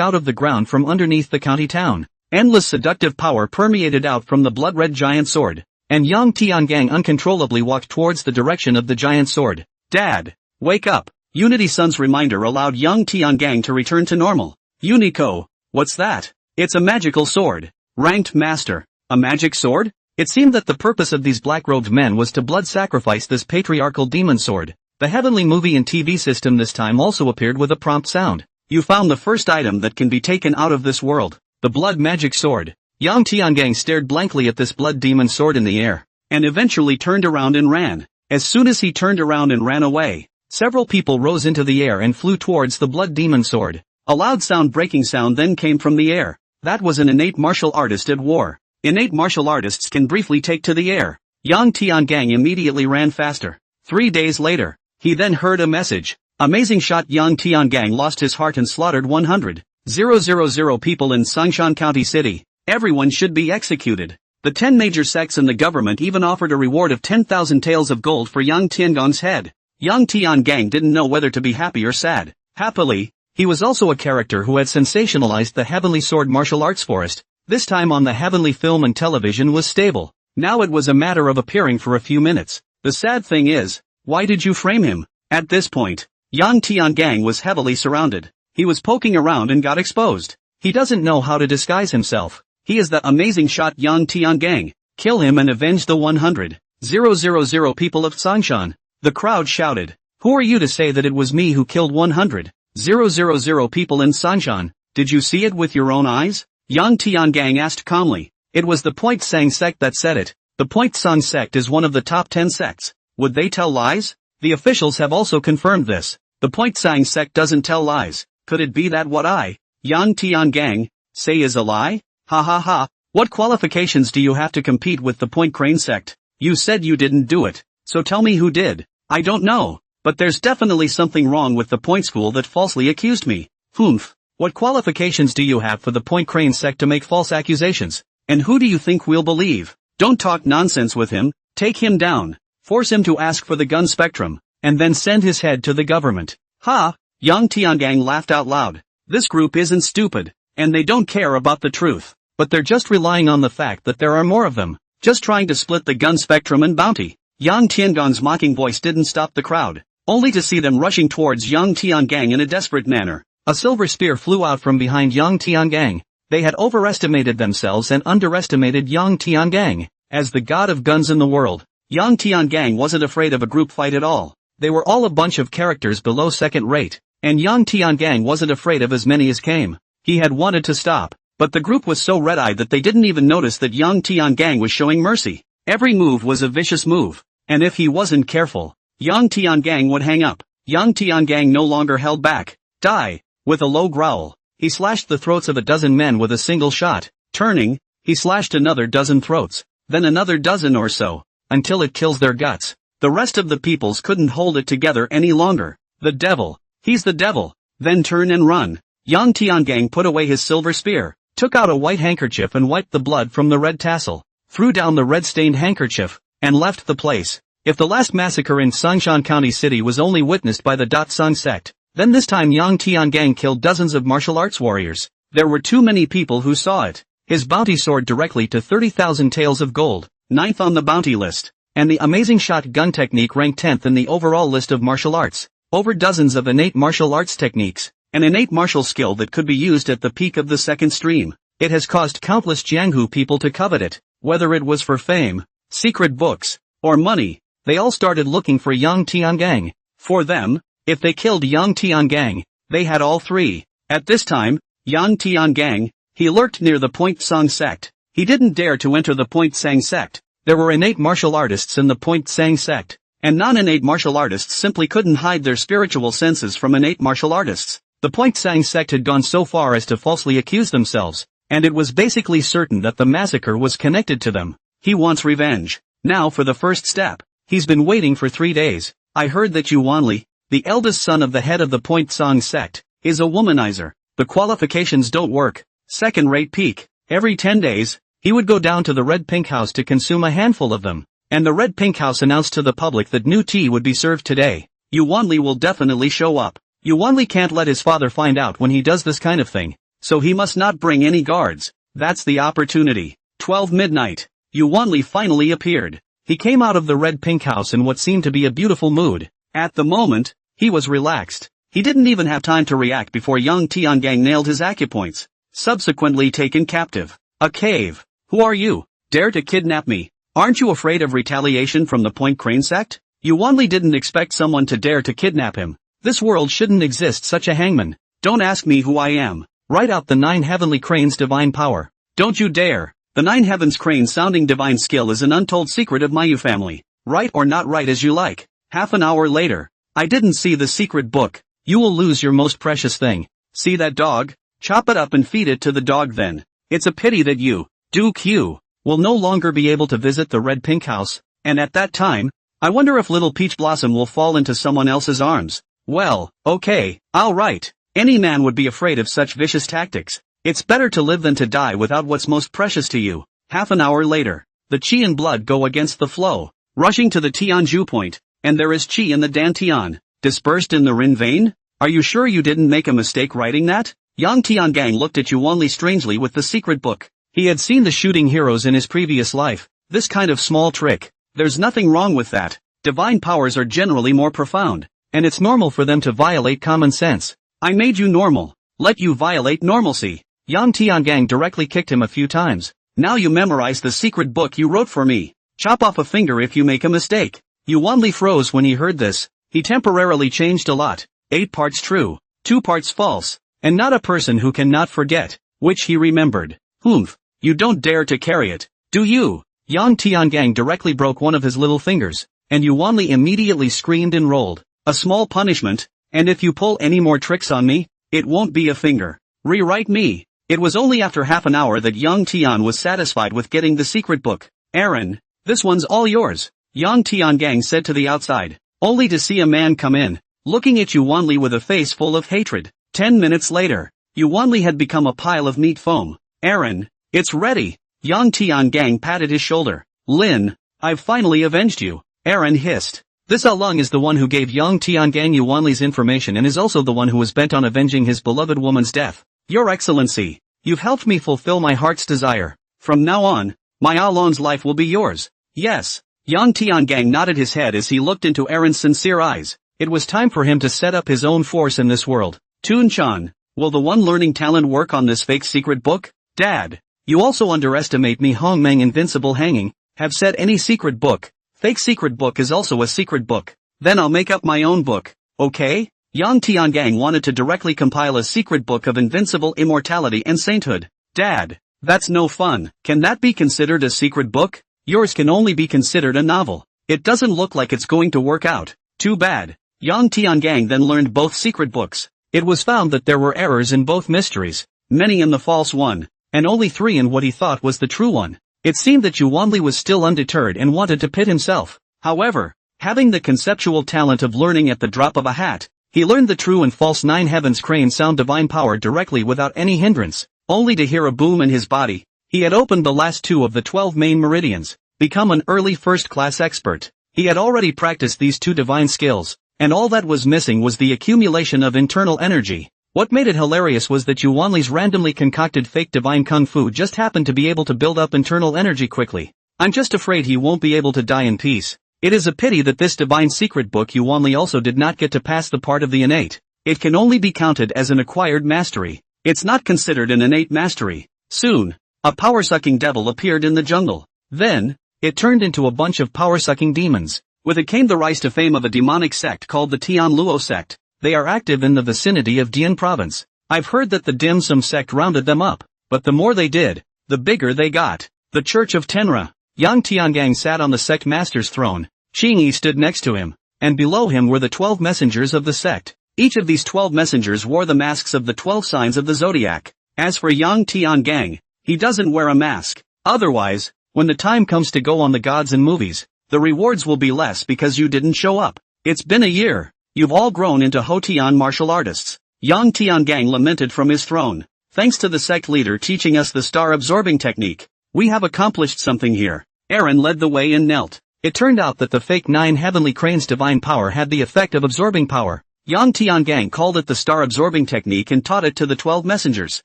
[SPEAKER 1] out of the ground from underneath the county town. Endless seductive power permeated out from the blood-red giant sword, and Yang Tiangang uncontrollably walked towards the direction of the giant sword. Dad! Wake up! Unity Sun's reminder allowed Yang Tiangang to return to normal. Unico! What's that? It's a magical sword. Ranked Master. A magic sword? It seemed that the purpose of these black-robed men was to blood sacrifice this patriarchal demon sword. The heavenly movie and TV system this time also appeared with a prompt sound. You found the first item that can be taken out of this world. The blood magic sword. Yang Tiangang stared blankly at this blood demon sword in the air, and eventually turned around and ran. As soon as he turned around and ran away, Several people rose into the air and flew towards the blood demon sword. A loud breaking sound then came from the air. That was an innate martial artist at war. Innate martial artists can briefly take to the air. Yang Tiangang immediately ran faster. 3 days later, he then heard a message. Amazing shot. Yang Tiangang lost his heart and slaughtered 100,000 people in Songshan County City. Everyone should be executed. The 10 major sects and the government even offered a reward of 10,000 taels of gold for Yang Tiangang's head. Yang Tiangang didn't know whether to be happy or sad. Happily, he was also a character who had sensationalized the Heavenly Sword martial arts forest. This time on the heavenly film and television was stable. Now it was a matter of appearing for a few minutes. The sad thing is, why did you frame him? At this point, Yang Tiangang was heavily surrounded. He was poking around and got exposed. He doesn't know how to disguise himself. He is the amazing shot Yang Tiangang. Kill him and avenge the 100,000 people of Songshan. The crowd shouted. Who are you to say that it was me who killed 100,000 people in Songshan? Did you see it with your own eyes? Yang Tiangang asked calmly. It was the Point Sang sect that said it. The Point Sang sect is one of the top 10 sects. Would they tell lies? The officials have also confirmed this. The Point Sang sect doesn't tell lies. Could it be that what I, Yang Tiangang, say is a lie? Ha ha ha. What qualifications do you have to compete with the Point Crane sect? You said you didn't do it. So tell me who did. I don't know. But there's definitely something wrong with the Point School that falsely accused me. Humph. What qualifications do you have for the Point Crane sect to make false accusations? And who do you think we'll believe? Don't talk nonsense with him. Take him down. Force him to ask for the gun spectrum. And then send his head to the government. Ha! Yang Tiangang laughed out loud. This group isn't stupid. And they don't care about the truth. But they're just relying on the fact that there are more of them. Just trying to split the gun spectrum and bounty. Yang Tiangang's mocking voice didn't stop the crowd. Only to see them rushing towards Yang Tiangang in a desperate manner. A silver spear flew out from behind Yang Tiangang. They had overestimated themselves and underestimated Yang Tiangang. As the god of guns in the world, Yang Tiangang wasn't afraid of a group fight at all. They were all a bunch of characters below second rate. And Yang Tiangang wasn't afraid of as many as came. He had wanted to stop. But the group was so red-eyed that they didn't even notice that Yang Tiangang was showing mercy. Every move was a vicious move. And if he wasn't careful, Yang Tiangang would hang up. Yang Tiangang no longer held back. Die! With a low growl, he slashed the throats of a dozen men with a single shot. Turning, he slashed another dozen throats. Then another dozen or so. Until it kills their guts. The rest of the peoples couldn't hold it together any longer. The devil. He's the devil. Then turn and run. Yang Tiangang put away his silver spear, took out a white handkerchief and wiped the blood from the red tassel, threw down the red-stained handkerchief, and left the place. If the last massacre in Songshan County City was only witnessed by the Sang sect, then this time Yang Tiangang killed dozens of martial arts warriors. There were too many people who saw it. His bounty soared directly to 30,000 taels of gold, 9th on the bounty list, and the amazing shotgun technique ranked 10th in the overall list of martial arts. Over dozens of innate martial arts techniques, an innate martial skill that could be used at the peak of the second stream. It has caused countless Jianghu people to covet it, whether it was for fame, secret books, or money. They all started looking for Yang Tiangang. For them, if they killed Yang Tiangang, they had all three. At this time, Yang Tiangang, he lurked near the Point Sang sect. He didn't dare to enter the Point Sang sect. There were innate martial artists in the Point Sang sect, and non-innate martial artists simply couldn't hide their spiritual senses from innate martial artists. The Point Sang sect had gone so far as to falsely accuse themselves, and it was basically certain that the massacre was connected to them. He wants revenge. Now for the first step. He's been waiting for 3 days. I heard that Yuan Li, the eldest son of the head of the Point Sang sect, is a womanizer. The qualifications don't work. Second-rate peak. Every 10 days, he would go down to the Red Pink House to consume a handful of them. And the Red Pink House announced to the public that new tea would be served today. Yuan Li will definitely show up. Yuan Li can't let his father find out when he does this kind of thing. So he must not bring any guards. That's the opportunity. 12 midnight. Yuan Li finally appeared. He came out of the Red Pink House in what seemed to be a beautiful mood. At the moment, he was relaxed. He didn't even have time to react before Yang Tiangang nailed his acupoints. Subsequently taken captive. A cave. Who are you? Dare to kidnap me? Aren't you afraid of retaliation from the Point Crane sect? Yuan Li didn't expect someone to dare to kidnap him. This world shouldn't exist such a hangman. Don't ask me who I am. Write out the 9 heavenly cranes' divine power. Don't you dare. The 9 heavens crane sounding divine skill is an untold secret of Mayu family. Write or not write as you like. Half an hour later, I didn't see the secret book. You will lose your most precious thing. See that dog? Chop it up and feed it to the dog then. It's a pity that you, Duke you, will no longer be able to visit the red pink house, and at that time, I wonder if little Peach Blossom will fall into someone else's arms. Well, okay, alright. Any man would be afraid of such vicious tactics. It's better to live than to die without what's most precious to you. Half an hour later, the chi and blood go against the flow, rushing to the Tianju point, and there is chi in the Dantian, dispersed in the Rin vein? Are you sure you didn't make a mistake writing that? Yang Tiangang looked at Yuanli strangely with the secret book. He had seen the shooting heroes in his previous life. This kind of small trick, there's nothing wrong with that. Divine powers are generally more profound, and it's normal for them to violate common sense. I made you normal. Let you violate normalcy. Yang Tiangang directly kicked him a few times. Now you memorize the secret book you wrote for me. Chop off a finger if you make a mistake. Yuanli froze when he heard this. He temporarily changed a lot. 8 parts true, 2 parts false, and not a person who cannot forget, which he remembered. Humph, you don't dare to carry it, do you? Yang Tiangang directly broke one of his little fingers, and Yuanli immediately screamed and rolled. A small punishment, and if you pull any more tricks on me, it won't be a finger. Rewrite me. It was only after half an hour that Yang Tian was satisfied with getting the secret book. Aaron, this one's all yours, Yang Tiangang said to the outside, only to see a man come in, looking at Yuanli with a face full of hatred. 10 minutes later, Yuanli had become a pile of meat foam. Aaron, it's ready. Yang Tiangang patted his shoulder. Lin, I've finally avenged you. Aaron hissed. This Alung is the one who gave Yang Tiangang Yuanli's information and is also the one who was bent on avenging his beloved woman's death. Your Excellency, you've helped me fulfill my heart's desire. From now on, my Alung's life will be yours. Yes. Yang Tiangang nodded his head as he looked into Aaron's sincere eyes. It was time for him to set up his own force in this world. Toon-chan, will the one learning talent work on this fake secret book? Dad, you also underestimate me. Hongmeng invincible hanging, have said any secret book. Fake secret book is also a secret book. Then I'll make up my own book, okay? Yang Tiangang wanted to directly compile a secret book of invincible immortality and sainthood. Dad, that's no fun. Can that be considered a secret book? Yours can only be considered a novel. It doesn't look like it's going to work out. Too bad. Yang Tiangang then learned both secret books. It was found that there were errors in both mysteries, many in the false one, and only 3 in what he thought was the true one. It seemed that Yuanli was still undeterred and wanted to pit himself. However, having the conceptual talent of learning at the drop of a hat, he learned the true and false 9 heavens crane sound divine power directly without any hindrance, only to hear a boom in his body. He had opened the last 2 of the 12 main meridians, become an early first-class expert. He had already practiced these 2 divine skills, and all that was missing was the accumulation of internal energy. What made it hilarious was that Yuanli's randomly concocted fake divine kung fu just happened to be able to build up internal energy quickly. I'm just afraid he won't be able to die in peace. It is a pity that this divine secret book Yuanli also did not get to pass the part of the innate. It can only be counted as an acquired mastery. It's not considered an innate mastery. Soon, a power-sucking devil appeared in the jungle. Then, it turned into a bunch of power-sucking demons. With it came the rise to fame of a demonic sect called the Tian Luo sect. They are active in the vicinity of Dian province. I've heard that the dim sum sect rounded them up, but the more they did, the bigger they got. The Church of Tenra. Yang Tiangang sat on the sect master's throne. Qingyi stood next to him, and below him were the 12 messengers of the sect. Each of these 12 messengers wore the masks of the 12 signs of the zodiac. As for Yang Tiangang, he doesn't wear a mask. Otherwise, when the time comes to go on the gods and movies, the rewards will be less because you didn't show up. It's been a year. You've all grown into Hotian martial artists. Yang Tiangang lamented from his throne. Thanks to the sect leader teaching us the star-absorbing technique, we have accomplished something here. Aaron led the way and knelt. It turned out that the fake 9 heavenly cranes' divine power had the effect of absorbing power. Yang Tiangang called it the star-absorbing technique and taught it to the 12 messengers.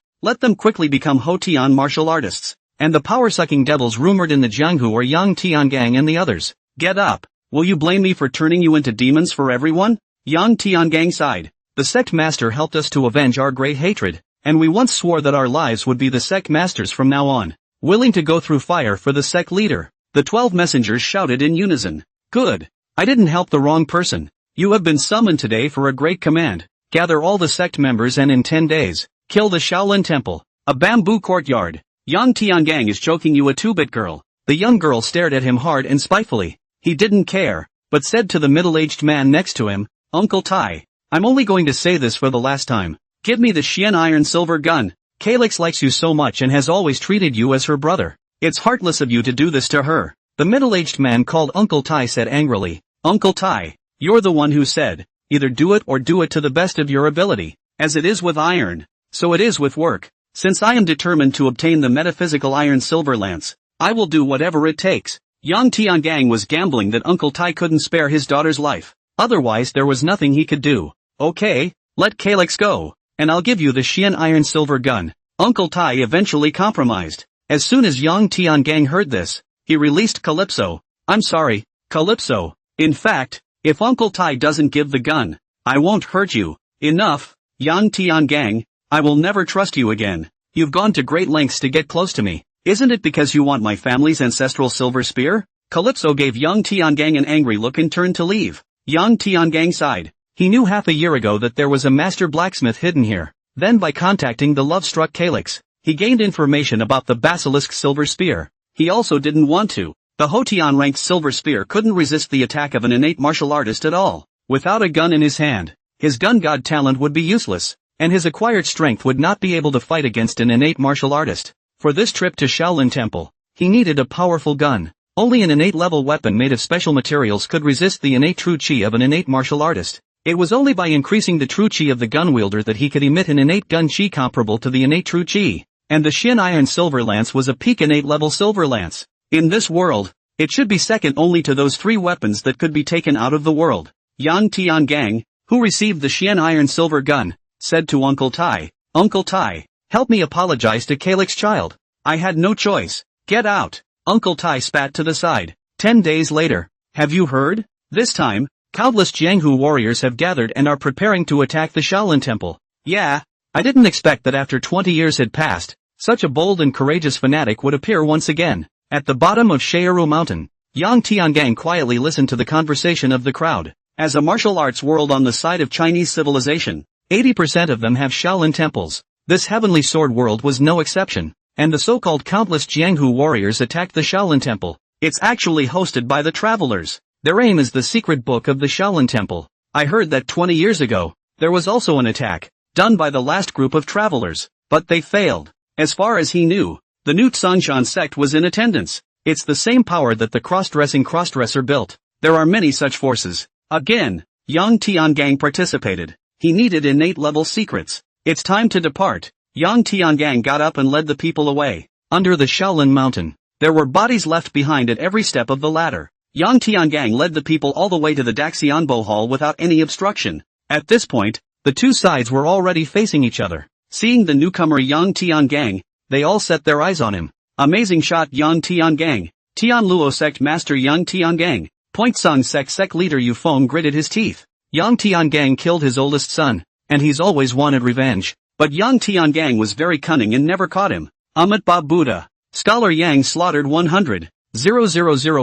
[SPEAKER 1] Let them quickly become Hotian martial artists. And the power-sucking devils rumored in the Jianghu are Yang Tiangang and the others. Get up. Will you blame me for turning you into demons for everyone? Yang Tiangang sighed. The sect master helped us to avenge our great hatred, and we once swore that our lives would be the sect masters from now on. Willing to go through fire for the sect leader. The 12 messengers shouted in unison. Good. I didn't help the wrong person. You have been summoned today for a great command. Gather all the sect members and in 10 days, kill the Shaolin temple. A bamboo courtyard. Yang Tiangang is choking you a 2-bit girl. The young girl stared at him hard and spitefully. He didn't care, but said to the middle-aged man next to him, Uncle Tai. I'm only going to say this for the last time. Give me the Xian iron silver gun. Calyx likes you so much and has always treated you as her brother. It's heartless of you to do this to her. The middle-aged man called Uncle Tai said angrily. Uncle Tai, you're the one who said, either do it or do it to the best of your ability. As it is with iron, so it is with work. Since I am determined to obtain the metaphysical iron silver lance, I will do whatever it takes. Yang Tiangang was gambling that Uncle Tai couldn't spare his daughter's life. Otherwise there was nothing he could do. Okay, let Calyx go, and I'll give you the Xian iron silver gun. Uncle Tai eventually compromised. As soon as Yang Tiangang heard this, he released Calypso. I'm sorry, Calypso. In fact, if Uncle Tai doesn't give the gun, I won't hurt you. Enough, Yang Tiangang, I will never trust you again. You've gone to great lengths to get close to me. Isn't it because you want my family's ancestral silver spear? Calypso gave Yang Tiangang an angry look and turned to leave. Yang Tiangang sighed. He knew half a year ago that there was a master blacksmith hidden here. Then by contacting the love-struck Calyx, he gained information about the basilisk silver spear. He also didn't want to. The Hotian-ranked silver spear couldn't resist the attack of an innate martial artist at all. Without a gun in his hand, his gun god talent would be useless, and his acquired strength would not be able to fight against an innate martial artist. For this trip to Shaolin Temple, he needed a powerful gun. Only an innate level weapon made of special materials could resist the innate true chi of an innate martial artist. It was only by increasing the true chi of the gun wielder that he could emit an innate gun chi comparable to the innate true chi. And the Xian Iron Silver Lance was a peak innate level silver lance. In this world, it should be second only to those three weapons that could be taken out of the world. Yang Tiangang, who received the Xian Iron Silver Gun, said to Uncle Tai, Uncle Tai, help me apologize to Calyx child. I had no choice. Get out. Uncle Tai spat to the side. 10 days later. Have you heard? This time, countless Jianghu warriors have gathered and are preparing to attack the Shaolin Temple. Yeah, I didn't expect that after 20 years had passed, such a bold and courageous fanatic would appear once again. At the bottom of Sheiru Mountain, Yang Tiangang quietly listened to the conversation of the crowd. As a martial arts world on the side of Chinese civilization, 80% of them have Shaolin temples. This heavenly sword world was no exception, and the so-called countless Jianghu warriors attacked the Shaolin Temple. It's actually hosted by the travelers. Their aim is the secret book of the Shaolin Temple. I heard that 20 years ago, there was also an attack, done by the last group of travelers, but they failed. As far as he knew, the new Tsangshan sect was in attendance. It's the same power that the cross-dressing crossdresser built. There are many such forces. Again, Yang Tiangang participated. He needed innate level secrets. It's time to depart. Yang Tiangang got up and led the people away. Under the Shaolin Mountain, there were bodies left behind at every step of the ladder. Yang Tiangang led the people all the way to the Daxianbo Hall without any obstruction. At this point, the two sides were already facing each other. Seeing the newcomer Yang Tiangang, they all set their eyes on him. Amazing shot Yang Tiangang. Tianluo sect master Yang Tiangang. Pointsong sect leader Yu Feng gritted his teeth. Yang Tiangang killed his oldest son, and he's always wanted revenge. But Yang Tiangang was very cunning and never caught him. Amitabha Buddha. Scholar Yang slaughtered 100,000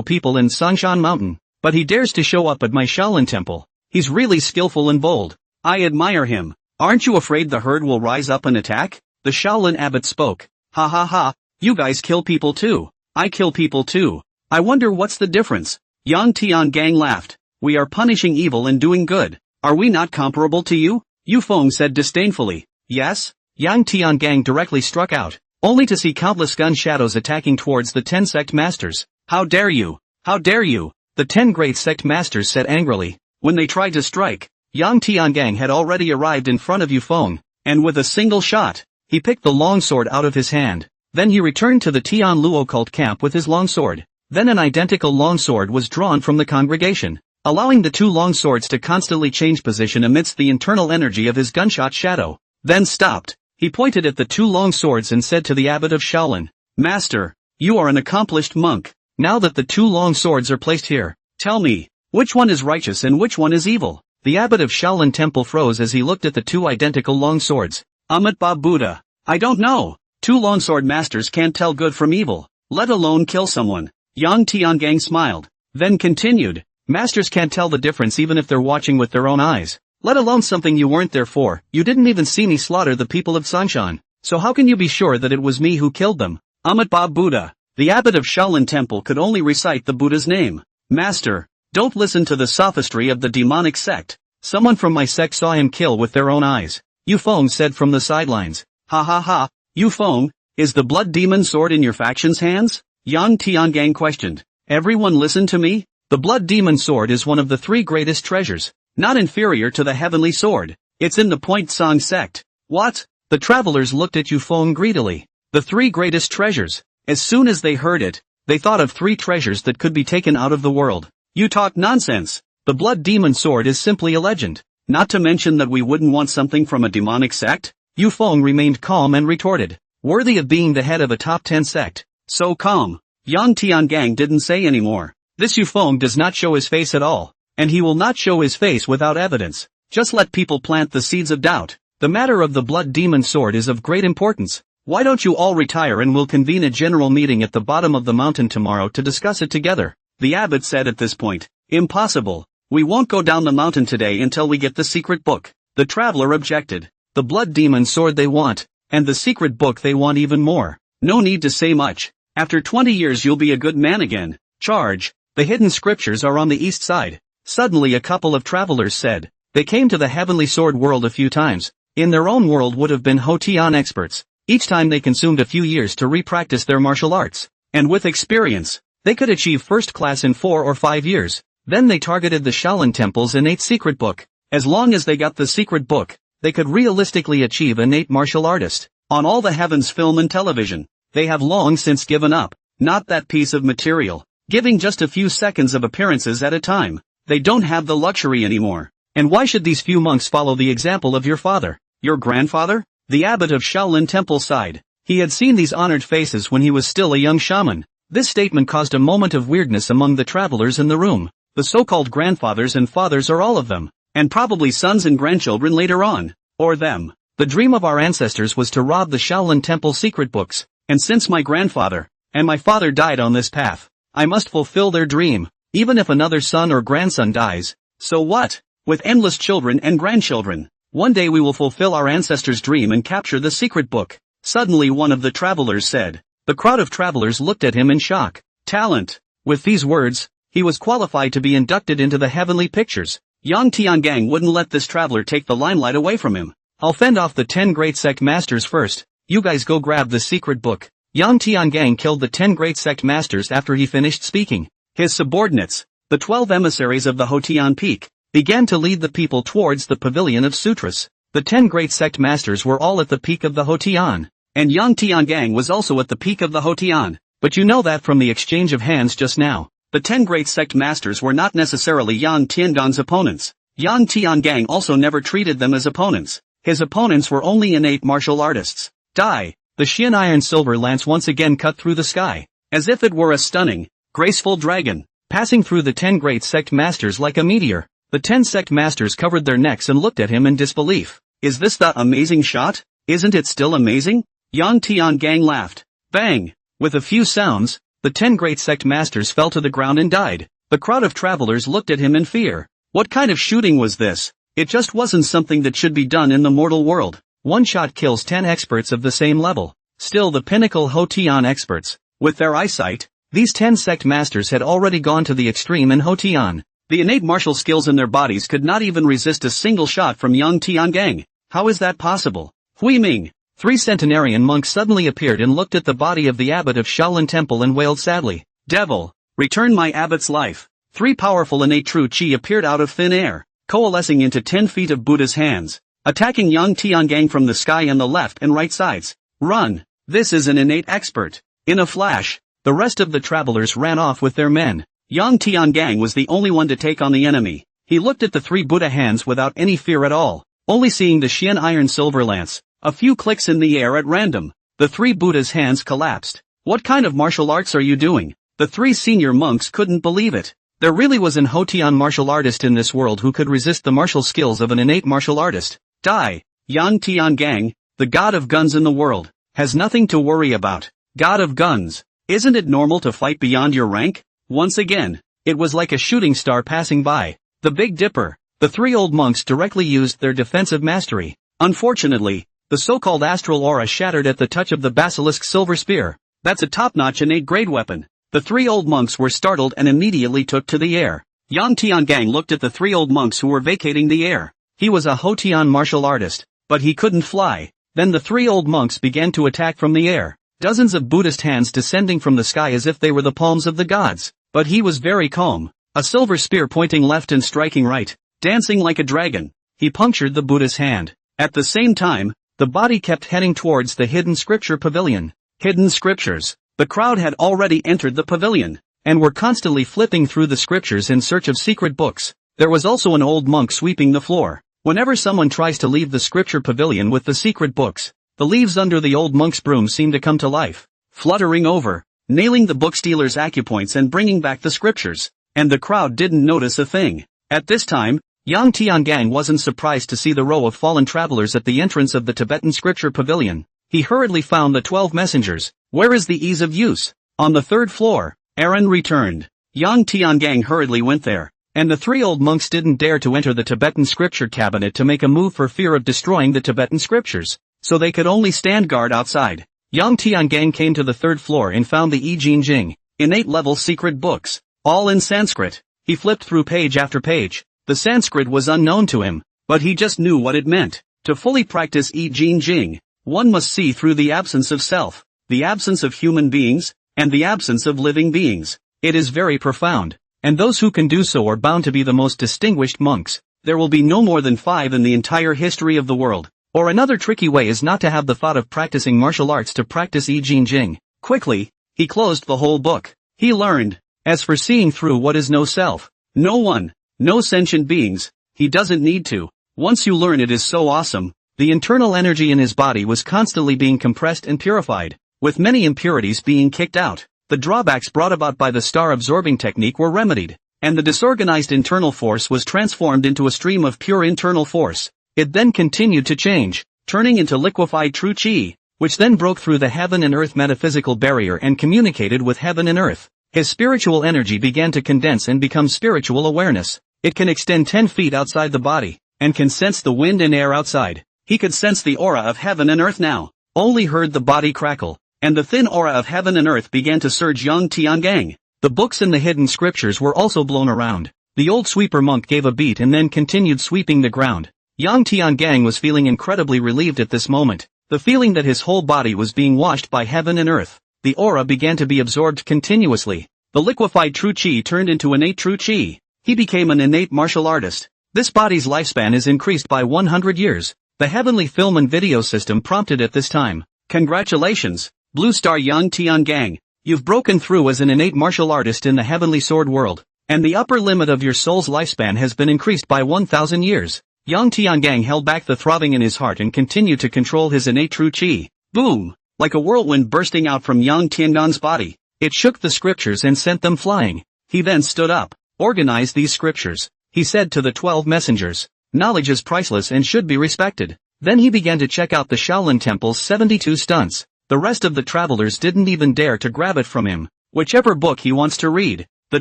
[SPEAKER 1] people in Sangshan Mountain, but he dares to show up at my Shaolin Temple. He's really skillful and bold. I admire him. Aren't you afraid the herd will rise up and attack? The Shaolin abbot spoke. Ha ha ha, you guys kill people too. I kill people too. I wonder what's the difference. Yang Tiangang laughed. We are punishing evil and doing good. Are we not comparable to you? Yu Feng said disdainfully. Yes? Yang Tiangang directly struck out, only to see countless gun shadows attacking towards the 10 sect masters. How dare you? How dare you? The 10 great sect masters said angrily. When they tried to strike, Yang Tiangang had already arrived in front of Yu Feng, and with a single shot, he picked the longsword out of his hand. Then he returned to the Tianluo cult camp with his longsword. Then an identical longsword was drawn from the congregation, allowing the two longswords to constantly change position amidst the internal energy of his gunshot shadow. Then stopped. He pointed at the two longswords and said to the abbot of Shaolin, Master, you are an accomplished monk. Now that the two longswords are placed here, tell me, which one is righteous and which one is evil? The abbot of Shaolin Temple froze as he looked at the two identical longswords. Amitabha Buddha. I don't know. Two longsword masters can't tell good from evil, let alone kill someone. Yang Tiangang smiled, then continued. Masters can't tell the difference even if they're watching with their own eyes, let alone something you weren't there for. You didn't even see me slaughter the people of Sangshan, so how can you be sure that it was me who killed them? Amitabha Buddha. The abbot of Shaolin Temple could only recite the Buddha's name. Master, don't listen to the sophistry of the demonic sect. Someone from my sect saw him kill with their own eyes. Yufeng said from the sidelines. Ha ha ha, Yufeng, is the blood demon sword in your faction's hands? Yang Tiangang questioned. Everyone listen to me? The blood demon sword is one of the 3 greatest treasures, not inferior to the heavenly sword. It's in the Point Song sect. What? The travelers looked at Yufeng greedily. The 3 greatest treasures. As soon as they heard it, they thought of 3 treasures that could be taken out of the world. You talk nonsense. The blood demon sword is simply a legend. Not to mention that we wouldn't want something from a demonic sect? Yufeng remained calm and retorted. Worthy of being the head of a top 10 sect. So calm. Yang Tiangang didn't say anymore. This Yufeng does not show his face at all. And he will not show his face without evidence. Just let people plant the seeds of doubt. The matter of the blood demon sword is of great importance. Why don't you all retire and we'll convene a general meeting at the bottom of the mountain tomorrow to discuss it together? The abbot said at this point. Impossible. We won't go down the mountain today until we get the secret book. The traveler objected. The blood demon sword they want, and the secret book they want even more. No need to say much. After 20 years you'll be a good man again. Charge. The hidden scriptures are on the east side. Suddenly a couple of travelers said. They came to the heavenly sword world a few times. In their own world would have been Hotian experts. Each time they consumed a few years to re-practice their martial arts. And with experience, they could achieve first class in 4 or 5 years. Then they targeted the Shaolin Temple's innate secret book. As long as they got the secret book, they could realistically achieve innate martial artist. On all the heavens film and television, they have long since given up. Not that piece of material. Giving just a few seconds of appearances at a time. They don't have the luxury anymore. And why should these few monks follow the example of your father? Your grandfather? The abbot of Shaolin Temple sighed. He had seen these honored faces when he was still a young shaman. This statement caused a moment of weirdness among the travelers in the room. The so-called grandfathers and fathers are all of them. And probably sons and grandchildren later on. Or them. The dream of our ancestors was to rob the Shaolin Temple secret books. And since my grandfather and my father died on this path, I must fulfill their dream. Even if another son or grandson dies. So what? With endless children and grandchildren. One day we will fulfill our ancestors' dream and capture the secret book. Suddenly one of the travelers said. The crowd of travelers looked at him in shock. Talent. With these words, he was qualified to be inducted into the heavenly pictures. Yang Tiangang wouldn't let this traveler take the limelight away from him. I'll fend off the 10 great sect masters first. You guys go grab the secret book. Yang Tiangang killed the 10 great sect masters after he finished speaking. His subordinates, the 12 emissaries of the Hotian Peak, began to lead the people towards the pavilion of sutras. The 10 great sect masters were all at the peak of the Hotian. And Yang Tiangang was also at the peak of the Hotian. But you know that from the exchange of hands just now. The 10 great sect masters were not necessarily Yang Tiangang's opponents. Yang Tiangang also never treated them as opponents. His opponents were only innate martial artists. Die! The Xian Iron Silver Lance once again cut through the sky, as if it were a stunning, graceful dragon, passing through the 10 great sect masters like a meteor. The 10 sect masters covered their necks and looked at him in disbelief. Is this the amazing shot? Isn't it still amazing? Yang Tiangang laughed. Bang! With a few sounds, the 10 great sect masters fell to the ground and died. The crowd of travelers looked at him in fear. What kind of shooting was this? It just wasn't something that should be done in the mortal world. One shot kills 10 experts of the same level. Still the pinnacle Hotian experts. With their eyesight, these 10 sect masters had already gone to the extreme in Hotian. The innate martial skills in their bodies could not even resist a single shot from Yang Tiangang. How is that possible? Hui Ming. 3 centenarian monks suddenly appeared and looked at the body of the abbot of Shaolin Temple and wailed sadly. Devil! Return my abbot's life. 3 powerful innate true chi appeared out of thin air, coalescing into 10 feet of Buddha's hands, attacking Yang Tiangang from the sky on the left and right sides. Run! This is an innate expert. In a flash, the rest of the travelers ran off with their men. Yang Tiangang was the only one to take on the enemy. He looked at the 3 Buddha hands without any fear at all, only seeing the Xian Iron Silver Lance. A few clicks in the air at random. The 3 Buddha's hands collapsed. What kind of martial arts are you doing? The 3 senior monks couldn't believe it. There really was an Hotian martial artist in this world who could resist the martial skills of an innate martial artist. Die! Yang Tiangang, the god of guns in the world, has nothing to worry about. God of guns. Isn't it normal to fight beyond your rank? Once again, it was like a shooting star passing by. The Big Dipper. The 3 old monks directly used their defensive mastery. Unfortunately, the so-called astral aura shattered at the touch of the basilisk silver spear. That's a top-notch innate grade weapon. The 3 old monks were startled and immediately took to the air. Yang Tiangang looked at the three old monks who were vacating the air. He was a Hotian martial artist, but he couldn't fly. Then the three old monks began to attack from the air, dozens of Buddhist hands descending from the sky as if they were the palms of the gods. But he was very calm, a silver spear pointing left and striking right, dancing like a dragon. He punctured the Buddha's hand. At the same time, the body kept heading towards the hidden scripture pavilion. Hidden scriptures. The crowd had already entered the pavilion, and were constantly flipping through the scriptures in search of secret books. There was also an old monk sweeping the floor. Whenever someone tries to leave the scripture pavilion with the secret books, the leaves under the old monk's broom seem to come to life, fluttering over, nailing the book stealer's acupoints and bringing back the scriptures. And the crowd didn't notice a thing. At this time, Yang Tiangang wasn't surprised to see the row of fallen travelers at the entrance of the Tibetan scripture pavilion. He hurriedly found the 12 messengers. Where is the ease of use? On the third floor. Aaron returned. Yang Tiangang hurriedly went there, and the three old monks didn't dare to enter the Tibetan scripture cabinet to make a move for fear of destroying the Tibetan scriptures, so they could only stand guard outside. Yang Tiangang came to the third floor and found the I Ching Jing, innate level secret books, all in Sanskrit. He flipped through page after page. The Sanskrit was unknown to him, but he just knew what it meant. To fully practice I Ching Jing, one must see through the absence of self, the absence of human beings, and the absence of living beings. It is very profound, and those who can do so are bound to be the most distinguished monks. There will be no more than 5 in the entire history of the world. Or another tricky way is not to have the thought of practicing martial arts to practice I Ching Jing. Quickly, he closed the whole book. He learned. As for seeing through what is no self, no one, no sentient beings, he doesn't need to. Once you learn it is so awesome. The internal energy in his body was constantly being compressed and purified, with many impurities being kicked out. The drawbacks brought about by the star-absorbing technique were remedied, and the disorganized internal force was transformed into a stream of pure internal force. It then continued to change, turning into liquefied true chi, which then broke through the heaven and earth metaphysical barrier and communicated with heaven and earth. His spiritual energy began to condense and become spiritual awareness. It can extend 10 feet outside the body, and can sense the wind and air outside. He could sense the aura of heaven and earth now, only heard the body crackle, and the thin aura of heaven and earth began to surge. Yang Tiangang. The books in the hidden scriptures were also blown around. The old sweeper monk gave a beat and then continued sweeping the ground. Yang Tiangang was feeling incredibly relieved at this moment, the feeling that his whole body was being washed by heaven and earth. The aura began to be absorbed continuously. The liquefied true chi turned into innate true chi. He became an innate martial artist. This body's lifespan is increased by 100 years. The heavenly film and video system prompted at this time. Congratulations, Blue Star Yang Tiangang. You've broken through as an innate martial artist in the heavenly sword world, and the upper limit of your soul's lifespan has been increased by 1,000 years. Yang Tiangang held back the throbbing in his heart and continued to control his innate true chi. Boom! Like a whirlwind bursting out from Yang Tiangang's body, it shook the scriptures and sent them flying. He then stood up. Organize these scriptures, he said to the 12 messengers. Knowledge is priceless and should be respected. Then he began to check out the Shaolin Temple's 72 stunts. The rest of the travelers didn't even dare to grab it from him. Whichever book he wants to read, the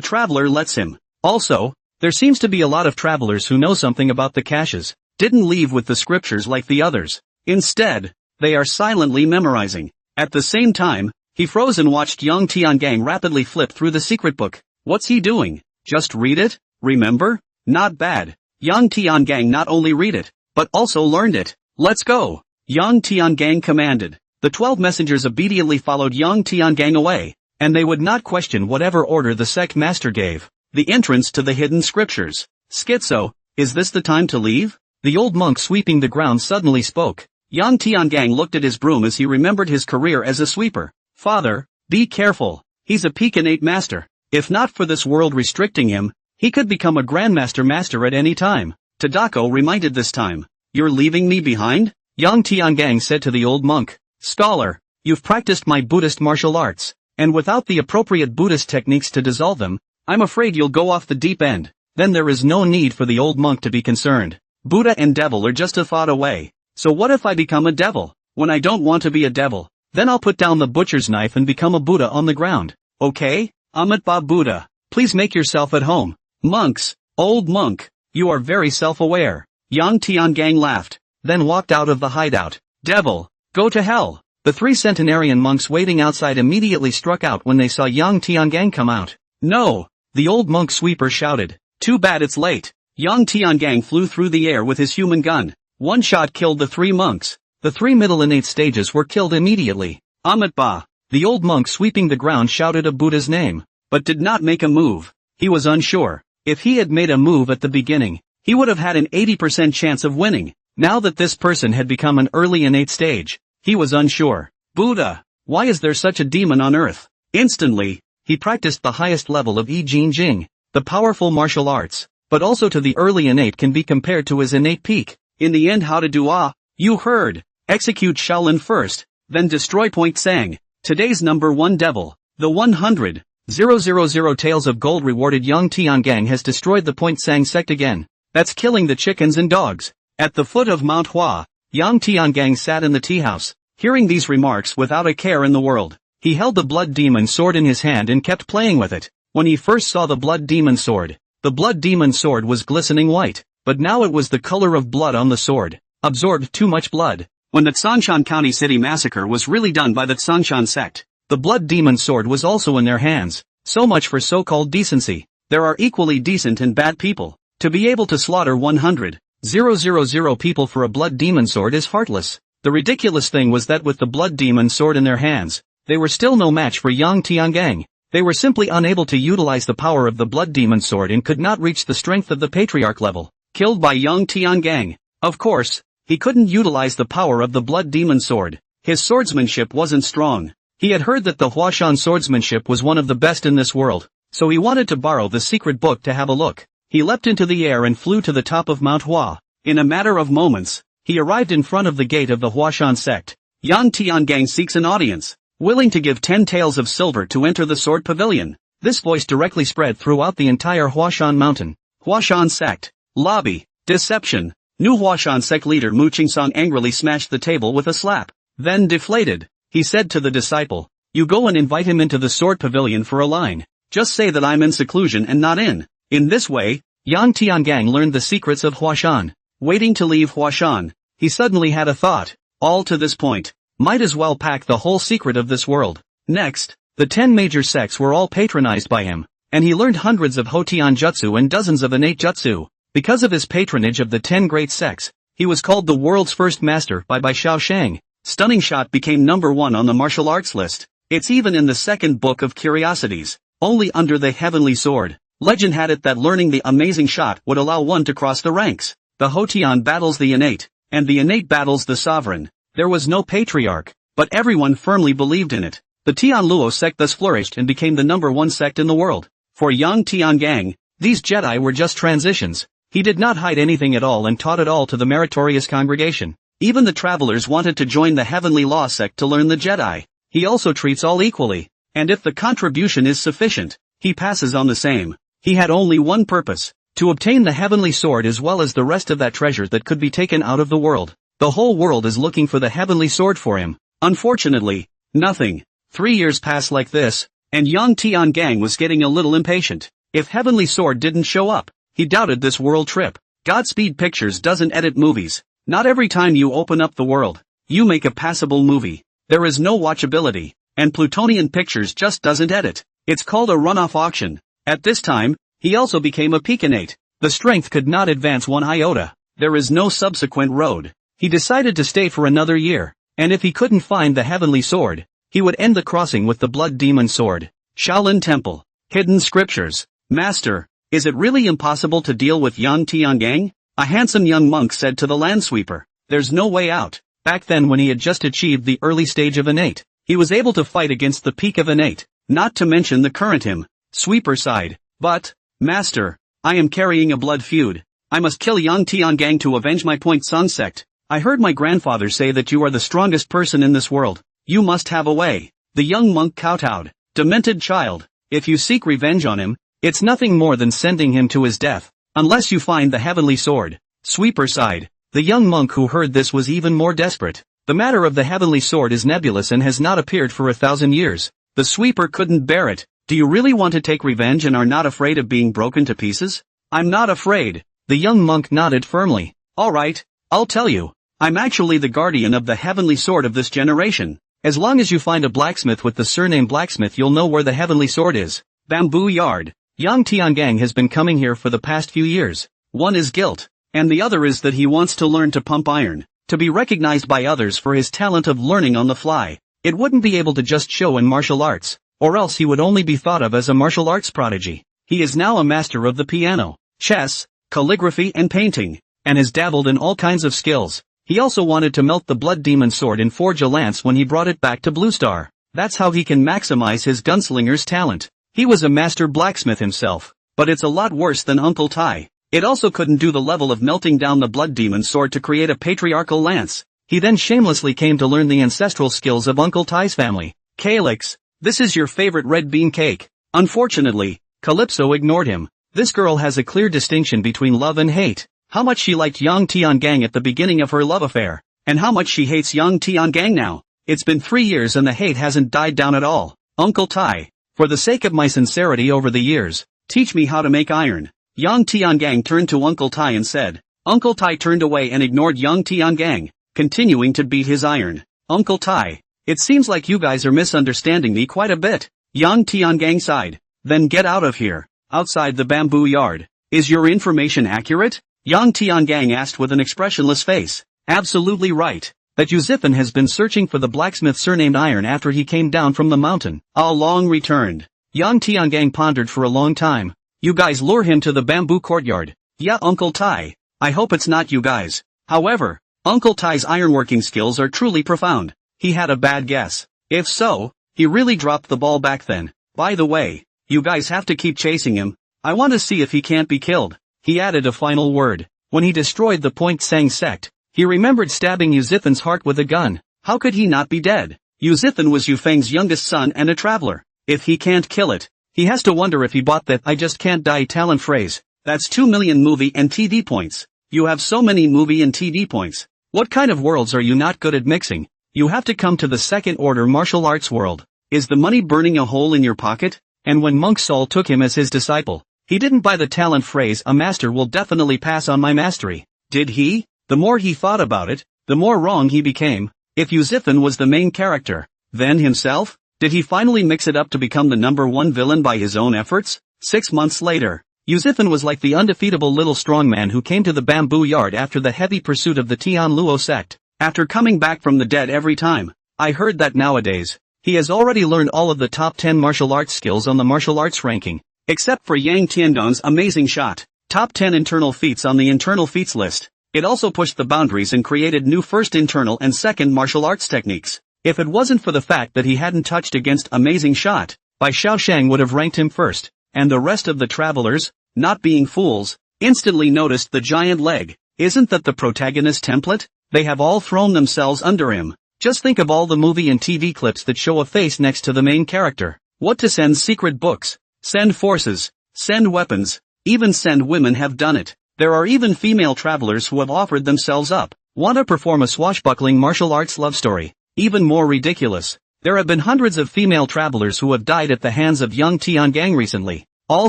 [SPEAKER 1] traveler lets him. Also, there seems to be a lot of travelers who know something about the caches, didn't leave with the scriptures like the others. Instead, they are silently memorizing. At the same time, he froze and watched Yang Tiangang rapidly flip through the secret book. What's he doing? Just read it? Remember? Not bad. Yang Tiangang not only read it, but also learned it. Let's go! Yang Tiangang commanded. The 12 messengers obediently followed Yang Tiangang away, and they would not question whatever order the sect master gave. The entrance to the hidden scriptures. Schizo, is this the time to leave? The old monk sweeping the ground suddenly spoke. Yang Tiangang looked at his broom as he remembered his career as a sweeper. Father, be careful. He's a peak innate master. If not for this world restricting him, he could become a grandmaster master at any time. Tadako reminded this time. You're leaving me behind? Yang Tiangang said to the old monk. Scholar, you've practiced my Buddhist martial arts, and without the appropriate Buddhist techniques to dissolve them, I'm afraid you'll go off the deep end. Then there is no need for the old monk to be concerned. Buddha and devil are just a thought away. So what if I become a devil? When I don't want to be a devil, then I'll put down the butcher's knife and become a Buddha on the ground. Okay? Amitabha Buddha, please make yourself at home. Monks, old monk, you are very self-aware. Yang Tiangang laughed, then walked out of the hideout. Devil, go to hell. The 3 centenarian monks waiting outside immediately struck out when they saw Yang Tiangang come out. No, the old monk sweeper shouted. Too bad it's late. Yang Tiangang flew through the air with his human gun. One shot killed the 3 monks. The 3 middle innate stages were killed immediately. Amitba. The old monk sweeping the ground shouted a Buddha's name, but did not make a move. He was unsure. If he had made a move at the beginning, he would have had an 80% chance of winning. Now that this person had become an early innate stage, he was unsure. Buddha, why is there such a demon on earth? Instantly, he practiced the highest level of I Jing Jing, the powerful martial arts, but also to the early innate can be compared to his innate peak. In the end, how to do you heard. Execute Shaolin first, then destroy Point Sang. Today's number 1 devil, the 100,000 Tales of Gold rewarded Yang Tiangang has destroyed the Point Sang sect again. That's killing the chickens and dogs. At the foot of Mount Hua, Yang Tiangang sat in the tea house, hearing these remarks without a care in the world. He held the blood demon sword in his hand and kept playing with it. When he first saw the blood demon sword was glistening white, but now it was the color of blood on the sword. Absorbed too much blood. When the Tsangshan County City massacre was really done by the Tsangshan sect, the blood demon sword was also in their hands. So much for so-called decency. There are equally decent and bad people. To be able to slaughter 100,000 people for a blood demon sword is heartless. The ridiculous thing was that with the blood demon sword in their hands, they were still no match for Yang Tiangang. They were simply unable to utilize the power of the blood demon sword and could not reach the strength of the patriarch level. Killed by Yang Tiangang. Of course, he couldn't utilize the power of the blood demon sword. His swordsmanship wasn't strong. He had heard that the Huashan swordsmanship was one of the best in this world, so he wanted to borrow the secret book to have a look. He leapt into the air and flew to the top of Mount Hua. In a matter of moments, he arrived in front of the gate of the Huashan sect. Yang Tiangang seeks an audience, willing to give 10 taels of silver to enter the sword pavilion. This voice directly spread throughout the entire Huashan mountain. Huashan sect. Lobby. Deception. New Huashan sect leader Mu Qingsong angrily smashed the table with a slap. Then deflated, he said to the disciple, "You go and invite him into the sword pavilion for a line. Just say that I'm in seclusion and not in." In this way, Yang Tiangang learned the secrets of Huashan. Waiting to leave Huashan, he suddenly had a thought. All to this point, might as well pack the whole secret of this world. Next, the 10 major sects were all patronized by him, and he learned hundreds of Hotian jutsu and dozens of innate jutsu. Because of his patronage of the 10 great sects, he was called the world's first master by Xiao Shang. Stunning Shot became number 1 on the martial arts list. It's even in the second book of curiosities, only under the heavenly sword. Legend had it that learning the amazing shot would allow one to cross the ranks. The Hotian battles the innate, and the innate battles the sovereign. There was no patriarch, but everyone firmly believed in it. The Tianluo sect thus flourished and became the number 1 sect in the world. For Yang Tiangang, these Jedi were just transitions. He did not hide anything at all and taught it all to the meritorious congregation. Even the travelers wanted to join the Heavenly Law sect to learn the Jedi. He also treats all equally, and if the contribution is sufficient, he passes on the same. He had only one purpose, to obtain the heavenly sword as well as the rest of that treasure that could be taken out of the world. The whole world is looking for the heavenly sword for him. Unfortunately, nothing. 3 years passed like this, and Yang Tiangang was getting a little impatient. If heavenly sword didn't show up, he doubted this world trip. Godspeed Pictures doesn't edit movies. Not every time you open up the world, you make a passable movie. There is no watchability, and Plutonian Pictures just doesn't edit. It's called a runoff auction. At this time, he also became a peakinate. The strength could not advance 1 iota. There is no subsequent road. He decided to stay for another year, and if he couldn't find the heavenly sword, he would end the crossing with the blood demon sword. Shaolin Temple. Hidden Scriptures. Master, is it really impossible to deal with Yang Tiangang? A handsome young monk said to the landsweeper. There's no way out. Back then when he had just achieved the early stage of innate, he was able to fight against the peak of innate, not to mention the current him. Sweeper sighed. But, Master, I am carrying a blood feud. I must kill Yang Tiangang to avenge my Point Sun sect. I heard my grandfather say that you are the strongest person in this world. You must have a way. The young monk kowtowed. Demented child, if you seek revenge on him, it's nothing more than sending him to his death, unless you find the heavenly sword. Sweeper sighed. The young monk who heard this was even more desperate. The matter of the heavenly sword is nebulous and has not appeared for 1,000 years. The sweeper couldn't bear it. Do you really want to take revenge and are not afraid of being broken to pieces? I'm not afraid. The young monk nodded firmly. Alright, I'll tell you. I'm actually the guardian of the heavenly sword of this generation. As long as you find a blacksmith with the surname Blacksmith, you'll know where the heavenly sword is. Bamboo Yard. Yang Tiangang has been coming here for the past few years. One is guilt, and the other is that he wants to learn to pump iron, to be recognized by others for his talent of learning on the fly. It wouldn't be able to just show in martial arts, or else he would only be thought of as a martial arts prodigy. He is now a master of the piano, chess, calligraphy and painting, and has dabbled in all kinds of skills. He also wanted to melt the blood demon sword and forge a lance when he brought it back to Blue Star. That's how he can maximize his gunslinger's talent. He was a master blacksmith himself, but it's a lot worse than Uncle Tai. It also couldn't do the level of melting down the blood demon sword to create a patriarchal lance. He then shamelessly came to learn the ancestral skills of Uncle Tai's family. Calyx, this is your favorite red bean cake. Unfortunately, Calypso ignored him. This girl has a clear distinction between love and hate. How much she liked Yang Tiangang at the beginning of her love affair, and how much she hates Yang Tiangang now. It's been 3 years and the hate hasn't died down at all. Uncle Tai, for the sake of my sincerity over the years, teach me how to make iron. Yang Tiangang turned to Uncle Tai and said. Uncle Tai turned away and ignored Yang Tiangang, continuing to beat his iron. Uncle Tai, it seems like you guys are misunderstanding me quite a bit. Yang Tiangang sighed. Then get out of here, outside the bamboo yard. Is your information accurate? Yang Tiangang asked with an expressionless face. Absolutely right. That Yuzifan has been searching for the blacksmith surnamed Iron after he came down from the mountain. How long returned? Yang Tiangang pondered for a long time. You guys lure him to the bamboo courtyard. Yeah, Uncle Tai. I hope it's not you guys. However, Uncle Tai's ironworking skills are truly profound. He had a bad guess. If so, he really dropped the ball back then. By the way, you guys have to keep chasing him. I want to see if he can't be killed. He added a final word. When he destroyed the Point Sang sect, he remembered stabbing Yuzifan's heart with a gun. How could he not be dead? Yuzifan was Yufeng's youngest son and a traveler. If he can't kill it, he has to wonder if he bought that I just can't die talent phrase. That's 2 million movie and TV points. You have so many movie and TV points. What kind of worlds are you not good at mixing? You have to come to the second order martial arts world. Is the money burning a hole in your pocket? And when Monk Saul took him as his disciple, he didn't buy the talent phrase a master will definitely pass on my mastery. Did he? The more he thought about it, the more wrong he became. If Yuzifan was the main character, then himself? Did he finally mix it up to become the #1 villain by his own efforts? 6 months later, Yuzifan was like the undefeatable little strongman who came to the bamboo yard after the heavy pursuit of the Tian Luo sect. After coming back from the dead every time. I heard that nowadays, he has already learned all of the top 10 martial arts skills on the martial arts ranking, except for Yang Tiandong's amazing shot. Top 10 internal feats on the internal feats list. It also pushed the boundaries and created new first internal and second martial arts techniques. If it wasn't for the fact that he hadn't touched against amazing shot, Bai Shaoshang would have ranked him first, and the rest of the travelers, not being fools, instantly noticed the giant leg. Isn't that the protagonist template? They have all thrown themselves under him. Just think of all the movie and TV clips that show a face next to the main character. What to send secret books, send forces, send weapons, even send women have done it. There are even female travelers who have offered themselves up. Want to perform a swashbuckling martial arts love story? Even more ridiculous. There have been hundreds of female travelers who have died at the hands of Yang Tiangang recently. All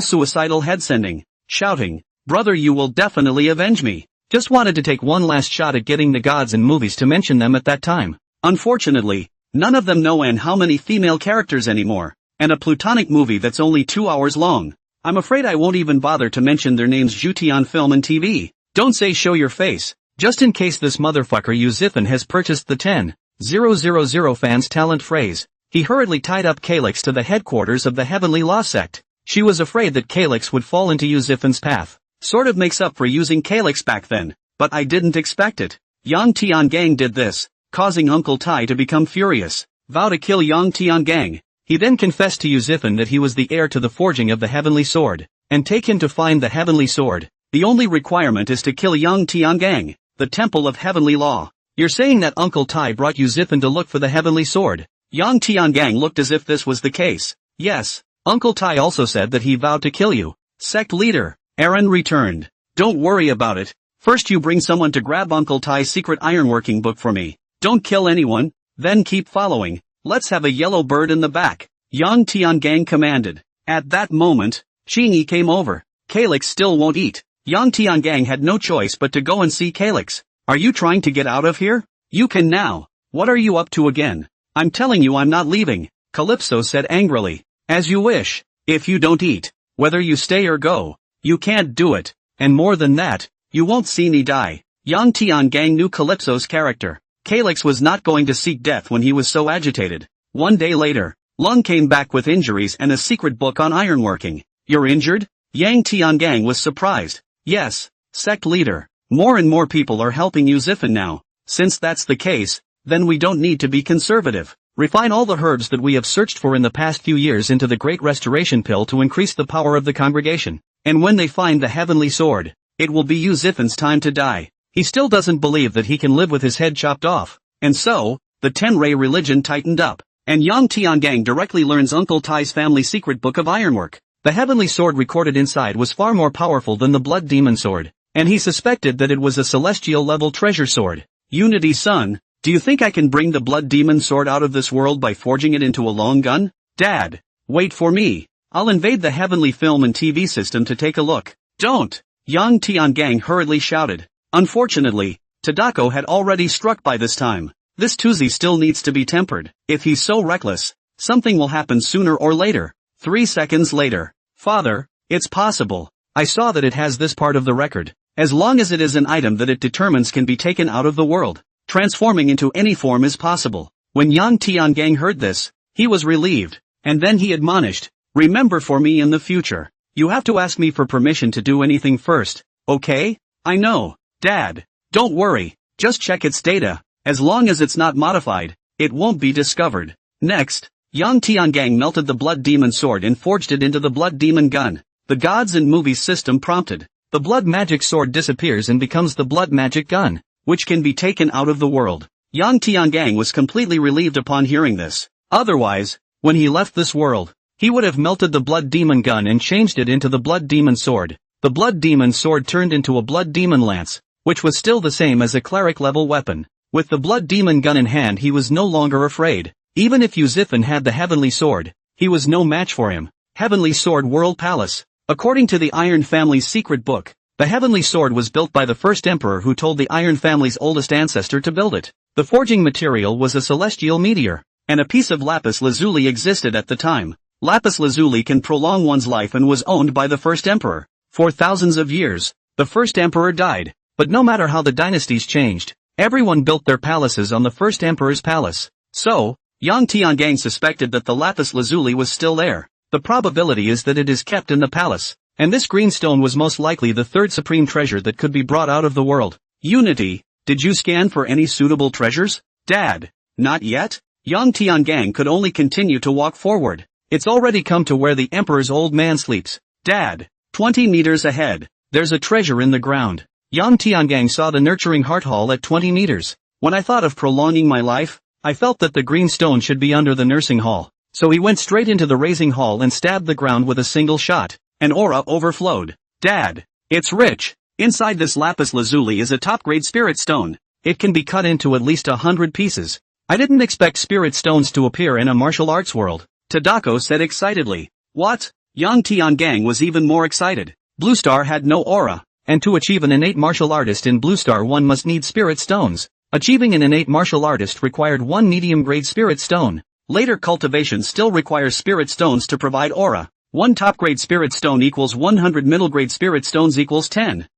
[SPEAKER 1] suicidal head sending, shouting, brother you will definitely avenge me. Just wanted to take one last shot at getting the gods in movies to mention them at that time. Unfortunately, none of them know and how many female characters anymore. And a plutonic movie that's only 2 hours long. I'm afraid I won't even bother to mention their names Jutian film and TV. Don't say show your face, just in case this motherfucker Yuzifan has purchased the 10,000 fans talent phrase. He hurriedly tied up Calyx to the headquarters of the Heavenly Law sect. She was afraid that Calyx would fall into Yuzifan's path. Sort of makes up for using Calyx back then, but I didn't expect it. Yang Tiangang did this, causing Uncle Tai to become furious, vow to kill Yang Tiangang. He then confessed to Yuzifan that he was the heir to the forging of the Heavenly Sword, and take him to find the Heavenly Sword. The only requirement is to kill Yang Tiangang, the Temple of Heavenly Law. You're saying that Uncle Tai brought Yuzifan to look for the Heavenly Sword? Yang Tiangang looked as if this was the case. Yes, Uncle Tai also said that he vowed to kill you. Sect leader, Aaron returned. Don't worry about it. First you bring someone to grab Uncle Tai's secret ironworking book for me. Don't kill anyone, then keep following. Let's have a yellow bird in the back. Yang Tiangang commanded. At that moment, Qingyi came over. Calyx still won't eat. Yang Tiangang had no choice but to go and see Calyx. Are you trying to get out of here? You can now. What are you up to again? I'm telling you I'm not leaving, Calypso said angrily. As you wish. If you don't eat, whether you stay or go. You can't do it, and more than that, you won't see me die. Yang Tiangang knew Calypso's character. Calyx was not going to seek death when he was so agitated. One day later, Lung came back with injuries and a secret book on ironworking. You're injured? Yang Tiangang was surprised. Yes, sect leader. More and more people are helping you Ziffin now. Since that's the case, then we don't need to be conservative. Refine all the herbs that we have searched for in the past few years into the Great Restoration Pill to increase the power of the congregation. And when they find the heavenly sword, it will be Yu Ziffin's time to die. He still doesn't believe that he can live with his head chopped off. And so, the Ten-Ray religion tightened up. And Yang Tiangang directly learns Uncle Tai's family secret book of ironwork. The heavenly sword recorded inside was far more powerful than the blood demon sword, and he suspected that it was a celestial-level treasure sword. Unity son, do you think I can bring the blood demon sword out of this world by forging it into a long gun? Dad, wait for me. I'll invade the heavenly film and TV system to take a look. Don't! Yang Tiangang hurriedly shouted. Unfortunately, Tadako had already struck by this time. This Tuzi still needs to be tempered. If he's so reckless, something will happen sooner or later. 3 seconds later. Father, it's possible. I saw that it has this part of the record. As long as it is an item that it determines can be taken out of the world, transforming into any form is possible. When Yang Tiangang heard this, he was relieved, and then he admonished, remember for me in the future, you have to ask me for permission to do anything first, okay? I know, Dad. Don't worry, just check its data. As long as it's not modified, it won't be discovered. Next, Yang Tiangang melted the blood demon sword and forged it into the blood demon gun. The gods and movies system prompted. The blood magic sword disappears and becomes the blood magic gun, which can be taken out of the world. Yang Tiangang was completely relieved upon hearing this. Otherwise, when he left this world, he would have melted the blood demon gun and changed it into the blood demon sword. The blood demon sword turned into a blood demon lance, which was still the same as a cleric level weapon. With the blood demon gun in hand he was no longer afraid. Even if Yu Ziffin had the heavenly sword, he was no match for him. Heavenly Sword World Palace. According to the Iron family's secret book, the heavenly sword was built by the first emperor who told the Iron family's oldest ancestor to build it. The forging material was a celestial meteor, and a piece of lapis lazuli existed at the time. Lapis lazuli can prolong one's life and was owned by the first emperor. For thousands of years, the first emperor died, but no matter how the dynasties changed, everyone built their palaces on the first emperor's palace. So, Yang Tiangang suspected that the lapis lazuli was still there. The probability is that it is kept in the palace, and this green stone was most likely the third supreme treasure that could be brought out of the world. Unity, did you scan for any suitable treasures? Dad, not yet? Yang Tiangang could only continue to walk forward. It's already come to where the emperor's old man sleeps. Dad, 20 meters ahead, there's a treasure in the ground. Yang Tiangang saw the nurturing heart hall at 20 meters. When I thought of prolonging my life, I felt that the green stone should be under the nursing hall. So he went straight into the raising hall and stabbed the ground with a single shot. An aura overflowed. Dad, it's rich. Inside this lapis lazuli is a top-grade spirit stone. It can be cut into at least 100 pieces. I didn't expect spirit stones to appear in a martial arts world, Tadako said excitedly. What? Yang Tiangang was even more excited. Blue Star had no aura, and to achieve an innate martial artist in Blue Star one must need spirit stones. Achieving an innate martial artist required one medium-grade spirit stone. Later cultivation still requires spirit stones to provide aura. One top-grade spirit stone equals 100 middle-grade spirit stones equals 10,000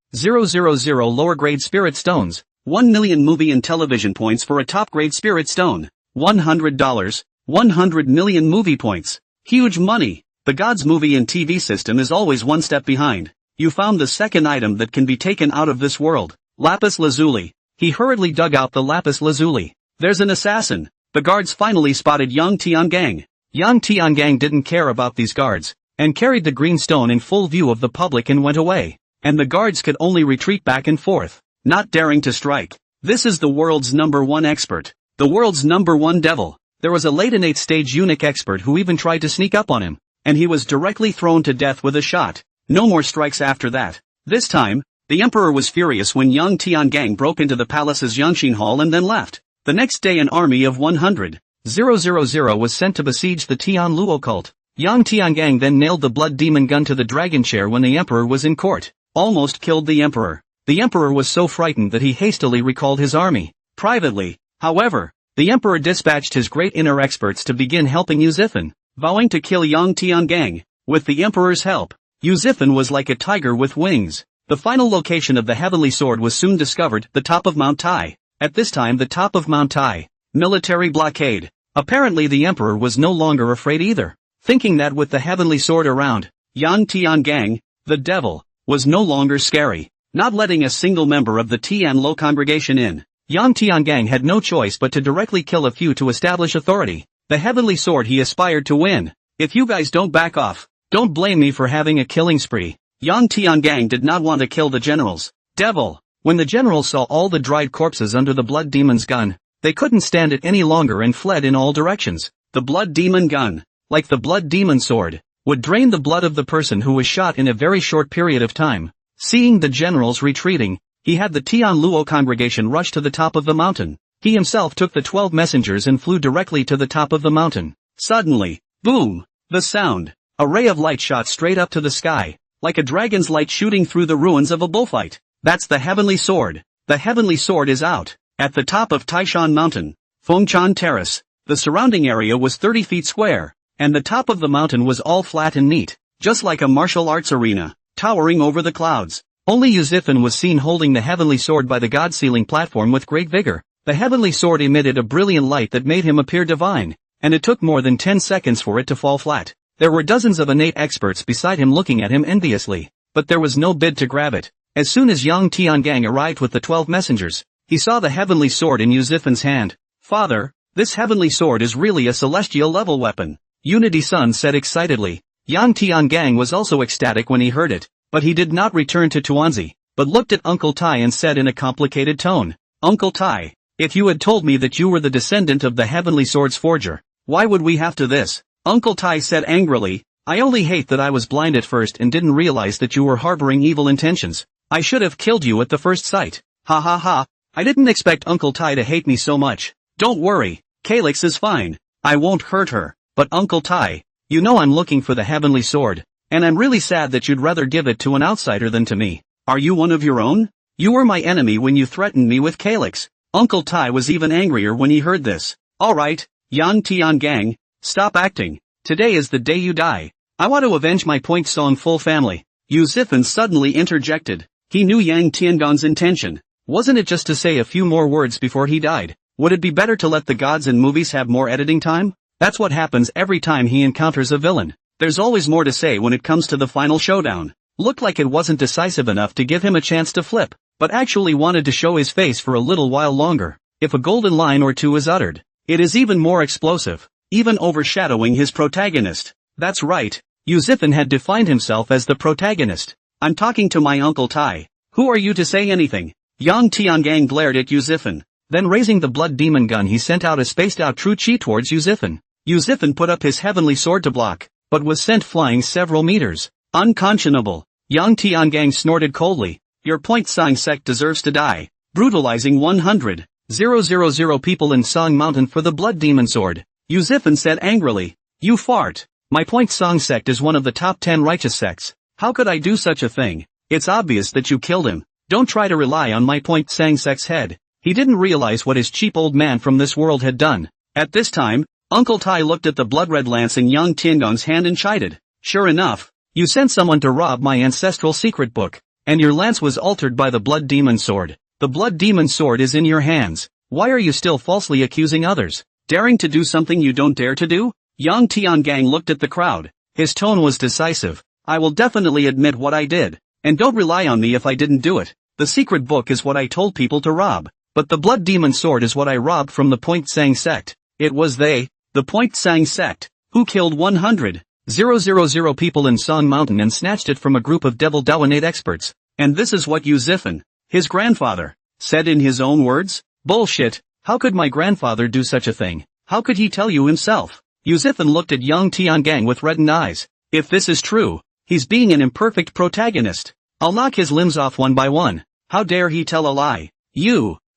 [SPEAKER 1] lower-grade spirit stones. 1 million movie and television points for a top-grade spirit stone. $100. 100 million movie points. Huge money. The Gods movie and TV system is always one step behind. You found the second item that can be taken out of this world. Lapis lazuli. He hurriedly dug out the lapis lazuli. There's an assassin. The guards finally spotted Yang Tiangang. Yang Tiangang didn't care about these guards, and carried the green stone in full view of the public and went away. And the guards could only retreat back and forth, not daring to strike. This is the world's #1 expert. The world's #1 devil. There was a late innate stage eunuch expert who even tried to sneak up on him, and he was directly thrown to death with a shot. No more strikes after that. This time, the emperor was furious when Yang Tiangang broke into the palace's Yangshin Hall and then left. The next day an army of 100,000 was sent to besiege the Tianluo cult. Yang Tiangang then nailed the blood demon gun to the dragon chair when the emperor was in court. Almost killed the emperor. The emperor was so frightened that he hastily recalled his army. Privately, however, the emperor dispatched his great inner experts to begin helping Yu Ziffin, vowing to kill Yang Tiangang. With the emperor's help, Yuzifan was like a tiger with wings. The final location of the heavenly sword was soon discovered, the top of Mount Tai. At this time the top of Mount Tai. Military blockade. Apparently the emperor was no longer afraid either. Thinking that with the heavenly sword around, Yang Tiangang, the devil, was no longer scary. Not letting a single member of the Tianlo congregation in, Yang Tiangang had no choice but to directly kill a few to establish authority. The heavenly sword he aspired to win. If you guys don't back off, don't blame me for having a killing spree. Yang Tiangang did not want to kill the generals. Devil. When the generals saw all the dried corpses under the blood demon's gun, they couldn't stand it any longer and fled in all directions. The blood demon gun, like the blood demon sword, would drain the blood of the person who was shot in a very short period of time. Seeing the generals retreating, he had the Tianluo congregation rush to the top of the mountain. He himself took the 12 messengers and flew directly to the top of the mountain. Suddenly, boom! The sound. A ray of light shot straight up to the sky, like a dragon's light shooting through the ruins of a bullfight. That's the heavenly sword. The heavenly sword is out. At the top of Taishan Mountain, Fengchan Terrace, the surrounding area was 30 feet square, and the top of the mountain was all flat and neat, just like a martial arts arena, towering over the clouds. Only Yuzifan was seen holding the heavenly sword by the god-sealing platform with great vigor. The heavenly sword emitted a brilliant light that made him appear divine, and it took more than 10 seconds for it to fall flat. There were dozens of innate experts beside him looking at him enviously, but there was no bid to grab it. As soon as Yang Tiangang arrived with the 12 messengers, he saw the heavenly sword in Yuzifan's hand. Father, this heavenly sword is really a celestial level weapon, Unity-san said excitedly. Yang Tiangang was also ecstatic when he heard it, but he did not return to Tuanzi, but looked at Uncle Tai and said in a complicated tone, Uncle Tai, if you had told me that you were the descendant of the heavenly sword's forger, why would we have to this? Uncle Tai said angrily, I only hate that I was blind at first and didn't realize that you were harboring evil intentions. I should have killed you at the first sight. Ha ha ha, I didn't expect Uncle Tai to hate me so much. Don't worry, Calyx is fine. I won't hurt her. But Uncle Tai, you know I'm looking for the heavenly sword, and I'm really sad that you'd rather give it to an outsider than to me. Are you one of your own? You were my enemy when you threatened me with Calyx. Uncle Tai was even angrier when he heard this. Alright, Yang Tiangang, stop acting. Today is the day you die. I want to avenge my Point Song full family. Yuzifan suddenly interjected. He knew Yang Tiangang's intention. Wasn't it just to say a few more words before he died? Would it be better to let the gods in movies have more editing time? That's what happens every time he encounters a villain. There's always more to say when it comes to the final showdown. Looked like it wasn't decisive enough to give him a chance to flip, but actually wanted to show his face for a little while longer. If a golden line or two is uttered, it is even more explosive, even overshadowing his protagonist. That's right, Yuzifan had defined himself as the protagonist. I'm talking to my Uncle Tai. Who are you to say anything? Yang Tiangang glared at Yuzifan. Then raising the blood demon gun he sent out a spaced-out true chi towards Yuzifan. Yuzifan put up his heavenly sword to block, but was sent flying several meters. Unconscionable. Yang Tiangang snorted coldly. Your Point Sang sect deserves to die. Brutalizing 100,000 people in Song Mountain for the blood demon sword. Yuzifan said angrily. You fart. My Point Sang sect is one of the top 10 righteous sects. How could I do such a thing? It's obvious that you killed him. Don't try to rely on my Point Sang sect's head. He didn't realize what his cheap old man from this world had done. At this time, Uncle Tai looked at the blood-red lance in Yang Tiangong's hand and chided. Sure enough, you sent someone to rob my ancestral secret book, and your lance was altered by the blood demon sword. The blood demon sword is in your hands. Why are you still falsely accusing others? Daring to do something you don't dare to do? Yang Tiangang looked at the crowd. His tone was decisive. I will definitely admit what I did. And don't rely on me if I didn't do it. The secret book is what I told people to rob. But the blood demon sword is what I robbed from the Point Sang sect. It was they, the Point Sang sect, who killed 100,000 people in Song Mountain and snatched it from a group of devil Dawanate experts. And this is what Yuzifan, his grandfather, said in his own words? Bullshit. How could my grandfather do such a thing? How could he tell you himself? Yuzifan looked at Yang Tiangang with reddened eyes. If this is true, he's being an imperfect protagonist. I'll knock his limbs off one by one. How dare he tell a lie?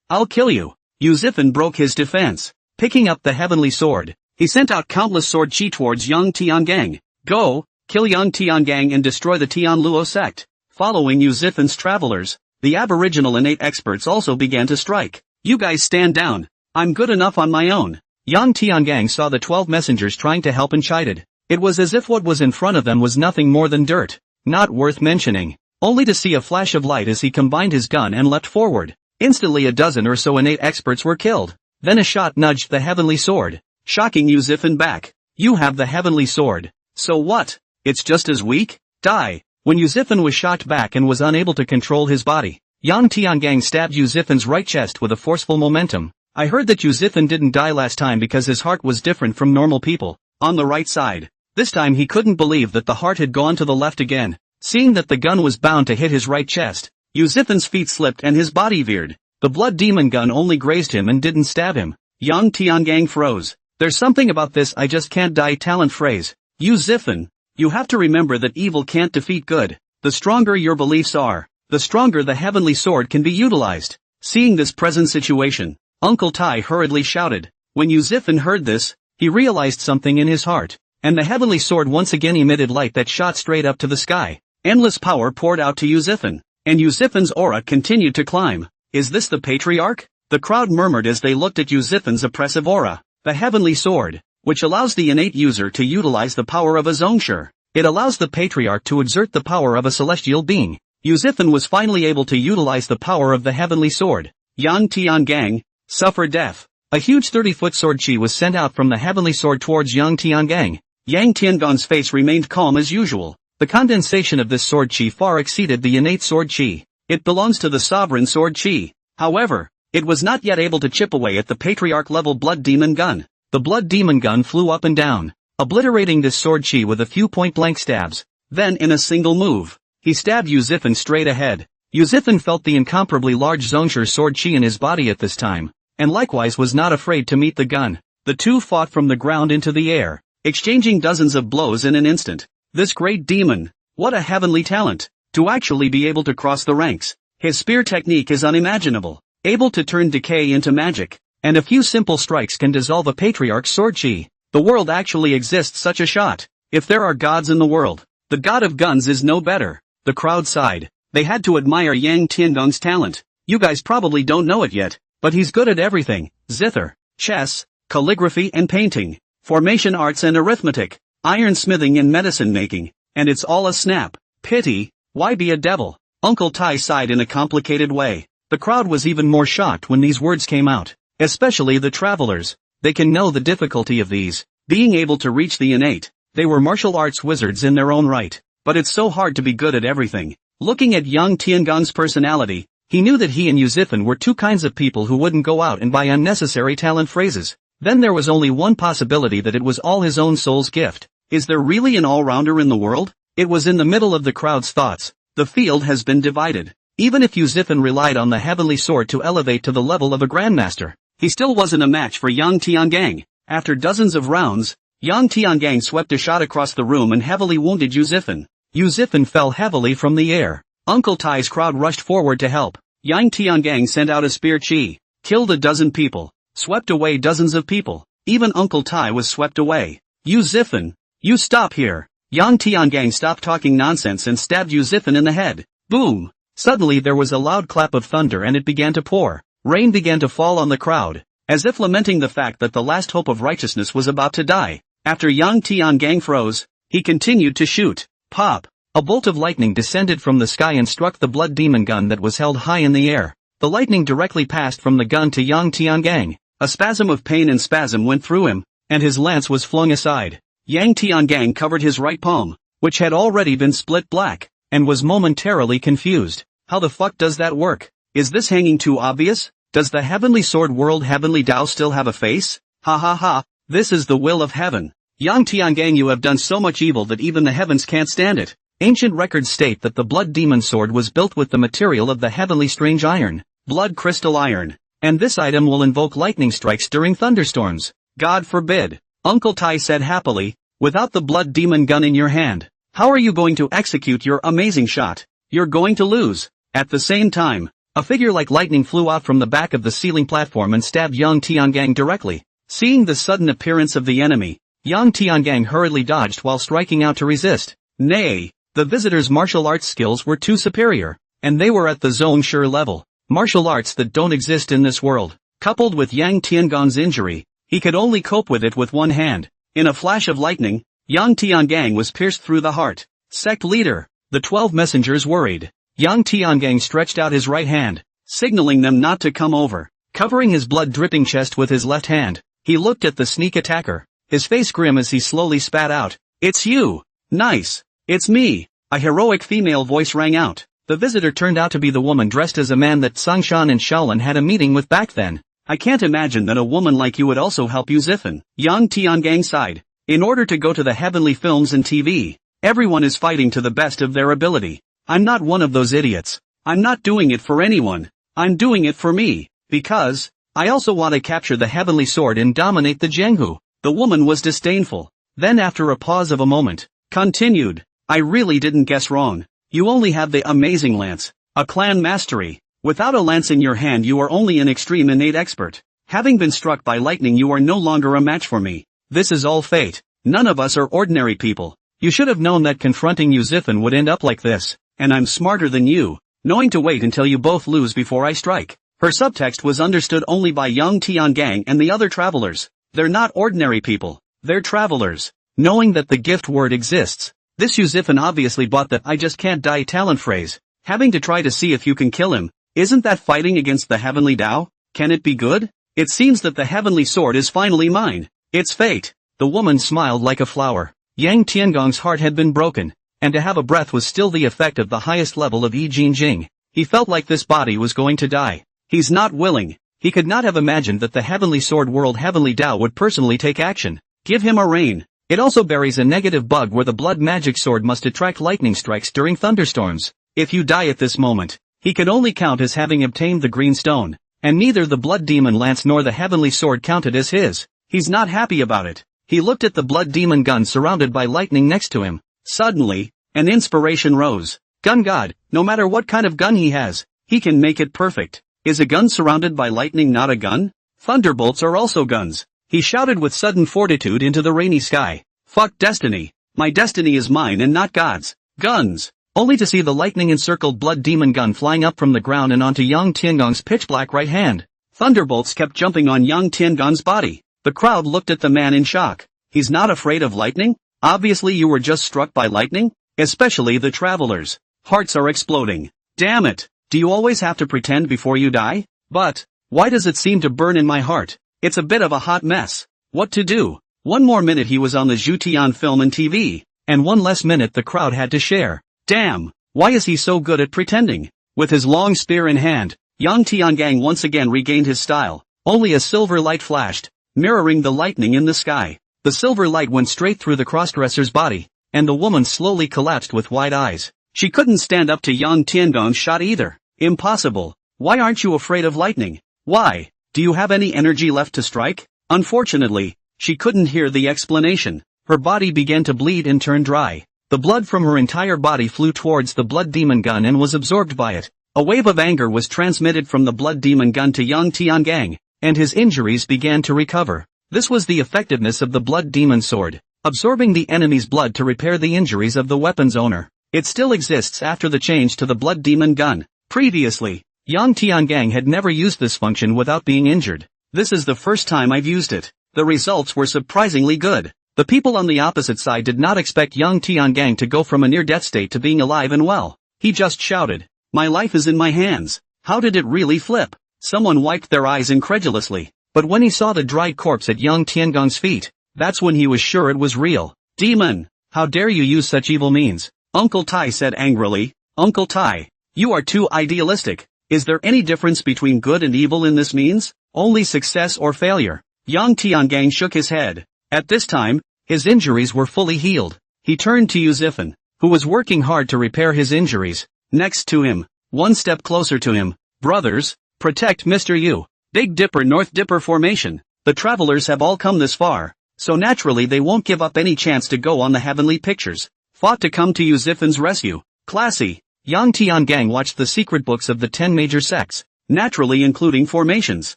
[SPEAKER 1] I'll kill you. Yuzifan broke his defense. Picking up the heavenly sword, he sent out countless sword chi towards Yang Tiangang. Go, kill Yang Tiangang and destroy the Tianluo sect. Following Yuzifan's travelers, the aboriginal innate experts also began to strike. You guys stand down. I'm good enough on my own. Yang Tiangang saw the 12 messengers trying to help and chided. It was as if what was in front of them was nothing more than dirt. not worth mentioning. Only to see a flash of light as he combined his gun and leapt forward. Instantly a dozen or so innate experts were killed. Then a shot nudged the heavenly sword, shocking Yuzifan back. You have the heavenly sword. So what? It's just as weak? Die. When Yuzifan was shocked back and was unable to control his body, Yang Tiangang stabbed Yuzifan's right chest with a forceful momentum. I heard that Yuzifan didn't die last time because his heart was different from normal people, on the right side. This time he couldn't believe that the heart had gone to the left again. Seeing that the gun was bound to hit his right chest, Yuzifan's feet slipped and his body veered. The blood demon gun only grazed him and didn't stab him. Yang Tiangang froze. There's something about this I just can't die talent phrase. Yuzifan, you have to remember that evil can't defeat good. The stronger your beliefs are, the stronger the heavenly sword can be utilized. Seeing this present situation, Uncle Tai hurriedly shouted. When Yuzifan heard this, he realized something in his heart, and the heavenly sword once again emitted light that shot straight up to the sky. Endless power poured out to Yuzifan, and Yuzifan's aura continued to climb. Is this the patriarch? The crowd murmured as they looked at Yuzifan's oppressive aura. The heavenly sword, which allows the innate user to utilize the power of a zongsure. It allows the patriarch to exert the power of a celestial being. Yuzifan was finally able to utilize the power of the heavenly sword. Yang Tiangang, suffer death. A huge 30-foot sword chi was sent out from the heavenly sword towards Yang Tiangang. Yang Tiangang's face remained calm as usual. The condensation of this sword chi far exceeded the innate sword chi. It belongs to the sovereign sword chi. However, it was not yet able to chip away at the patriarch-level blood demon gun. The blood demon gun flew up and down, obliterating this sword chi with a few point-blank stabs. Then in a single move, he stabbed Yuzifan straight ahead. Yuzifan felt the incomparably large zongsure sword chi in his body at this time, and likewise was not afraid to meet the gun. The two fought from the ground into the air, exchanging dozens of blows in an instant. This great demon, what a heavenly talent, to actually be able to cross the ranks. His spear technique is unimaginable, able to turn decay into magic, and a few simple strikes can dissolve a patriarch's sword chi. The world actually exists such a shot. If there are gods in the world, the god of guns is no better. The crowd sighed. They had to admire Yang Tiangong's talent. You guys probably don't know it yet, but he's good at everything. Zither, chess, calligraphy and painting, formation arts and arithmetic, ironsmithing and medicine making, and it's all a snap. Pity, why be a devil? Uncle Tai sighed in a complicated way. The crowd was even more shocked when these words came out, especially the travelers. They can know the difficulty of these, being able to reach the innate. They were martial arts wizards in their own right, but it's so hard to be good at everything. Looking at Yang Tiangong's personality, he knew that he and Yuzifan were two kinds of people who wouldn't go out and buy unnecessary talent phrases. Then there was only one possibility, that it was all his own soul's gift. Is there really an all-rounder in the world? It was in the middle of the crowd's thoughts. The field has been divided. Even if Yuzifan relied on the heavenly sword to elevate to the level of a grandmaster, he still wasn't a match for Yang Tiangang. After dozens of rounds, Yang Tiangang swept a shot across the room and heavily wounded Yuzifan. Yuzifan fell heavily from the air. Uncle Tai's crowd rushed forward to help. Yang Tiangang sent out a spear chi, killed a dozen people, swept away dozens of people. Even Uncle Tai was swept away. Yuzifan, you stop here. Yang Tiangang stopped talking nonsense and stabbed Yuzifan in the head. Boom! Suddenly there was a loud clap of thunder and it began to pour. Rain began to fall on the crowd, as if lamenting the fact that the last hope of righteousness was about to die. After Yang Tiangang froze, he continued to shoot. Pop! A bolt of lightning descended from the sky and struck the blood demon gun that was held high in the air. The lightning directly passed from the gun to Yang Tiangang. A spasm of pain and spasm went through him, and his lance was flung aside. Yang Tiangang covered his right palm, which had already been split black, and was momentarily confused. How the fuck does that work? Is this hanging too obvious? Does the heavenly sword world heavenly Tao still have a face? Ha ha ha, this is the will of heaven. Yang Tiangang, you have done so much evil that even the heavens can't stand it. Ancient records state that the blood demon sword was built with the material of the heavenly strange iron, blood crystal iron, and this item will invoke lightning strikes during thunderstorms. God forbid. Uncle Tai said happily, without the blood demon gun in your hand, how are you going to execute your amazing shot? You're going to lose. At the same time, a figure like lightning flew out from the back of the ceiling platform and stabbed Yang Tiangang directly. Seeing the sudden appearance of the enemy, Yang Tiangang hurriedly dodged while striking out to resist. Nay, the visitor's martial arts skills were too superior, and they were at the zongsure level. Martial arts that don't exist in this world. Coupled with Yang Tiangong's injury, he could only cope with it with one hand. In a flash of lightning, Yang Tiangang was pierced through the heart. Sect leader, The 12 messengers worried. Yang Tiangang stretched out his right hand, signaling them not to come over. Covering his blood-dripping chest with his left hand, he looked at the sneak attacker, his face grim as he slowly spat out. "It's you! Nice! It's me!" A heroic female voice rang out. The visitor turned out to be the woman dressed as a man that Sangshan and Shaolin had a meeting with back then. "I can't imagine that a woman like you would also help you, Ziffin." Yang Tiangang sighed. "In order to go to the heavenly films and TV, everyone is fighting to the best of their ability. I'm not one of those idiots. I'm not doing it for anyone. I'm doing it for me, because I also want to capture the heavenly sword and dominate the Zhenghu." The woman was disdainful. Then after a pause of a moment, continued, "I really didn't guess wrong. You only have the amazing lance, a clan mastery. Without a lance in your hand you are only an extreme innate expert. Having been struck by lightning you are no longer a match for me. This is all fate. None of us are ordinary people. You should have known that confronting you Ziffin would end up like this, and I'm smarter than you, knowing to wait until you both lose before I strike." Her subtext was understood only by Yang Tiangang and the other travelers. They're not ordinary people, they're travelers. Knowing that the gift word exists, this Ziffin obviously bought that "I just can't die" talent phrase. Having to try to see if you can kill him, isn't that fighting against the heavenly Tao? Can it be good? It seems that the heavenly sword is finally mine. It's fate. The woman smiled like a flower. Yang Tiangong's heart had been broken, and to have a breath was still the effect of the highest level of Yi Jinjing. He felt like this body was going to die. He's not willing. He could not have imagined that the heavenly sword world heavenly Tao would personally take action. Give him a rain. It also buries a negative bug where the blood magic sword must attract lightning strikes during thunderstorms. If you die at this moment, he could only count as having obtained the green stone, and neither the blood demon lance nor the heavenly sword counted as his. He's not happy about it. He looked at the blood demon gun surrounded by lightning next to him. Suddenly, an inspiration rose. Gun god, no matter what kind of gun he has, he can make it perfect. Is a gun surrounded by lightning not a gun? Thunderbolts are also guns. He shouted with sudden fortitude into the rainy sky. "Fuck destiny. My destiny is mine and not God's." Guns. Only to see the lightning-encircled blood demon gun flying up from the ground and onto Yang Tiangong's pitch-black right hand. Thunderbolts kept jumping on Yang Tiangong's body. The crowd looked at the man in shock. He's not afraid of lightning? Obviously you were just struck by lightning? Especially the travelers. Hearts are exploding. Damn it. Do you always have to pretend before you die? But, why does it seem to burn in my heart? It's a bit of a hot mess. What to do? One more minute he was on the Zhutian film and TV, and one less minute the crowd had to share. Damn, why is he so good at pretending? With his long spear in hand, Yang Tiangang once again regained his style. Only a silver light flashed, mirroring the lightning in the sky. The silver light went straight through the crossdresser's body, and the woman slowly collapsed with wide eyes. She couldn't stand up to Yang Tiangong's shot either. Impossible. Why aren't you afraid of lightning? Why? Do you have any energy left to strike? Unfortunately, she couldn't hear the explanation. Her body began to bleed and turn dry. The blood from her entire body flew towards the blood demon gun and was absorbed by it. A wave of anger was transmitted from the blood demon gun to Yang Tiangang, and his injuries began to recover. This was the effectiveness of the blood demon sword, absorbing the enemy's blood to repair the injuries of the weapon's owner. It still exists after the change to the blood demon gun. Previously, Yang Tiangang had never used this function without being injured. This is the first time I've used it. The results were surprisingly good. The people on the opposite side did not expect Yang Tiangang to go from a near-death state to being alive and well. He just shouted, "My life is in my hands." How did it really flip? Someone wiped their eyes incredulously. But when he saw the dried corpse at Yang Tiangong's feet, that's when he was sure it was real. "Demon! How dare you use such evil means?" Uncle Tai said angrily. "Uncle Tai, you are too idealistic. Is there any difference between good and evil in this means? Only success or failure." Yang Tiangang shook his head. At this time, his injuries were fully healed. He turned to Ziffin, who was working hard to repair his injuries. Next to him, one step closer to him. "Brothers, protect Mr. Yu. Big Dipper North Dipper Formation. The travelers have all come this far, so naturally they won't give up any chance to go on the heavenly pictures. Fought to come to Ziffin's rescue. Classy." Yang Tiangang watched the secret books of the 10 major sects, naturally including formations.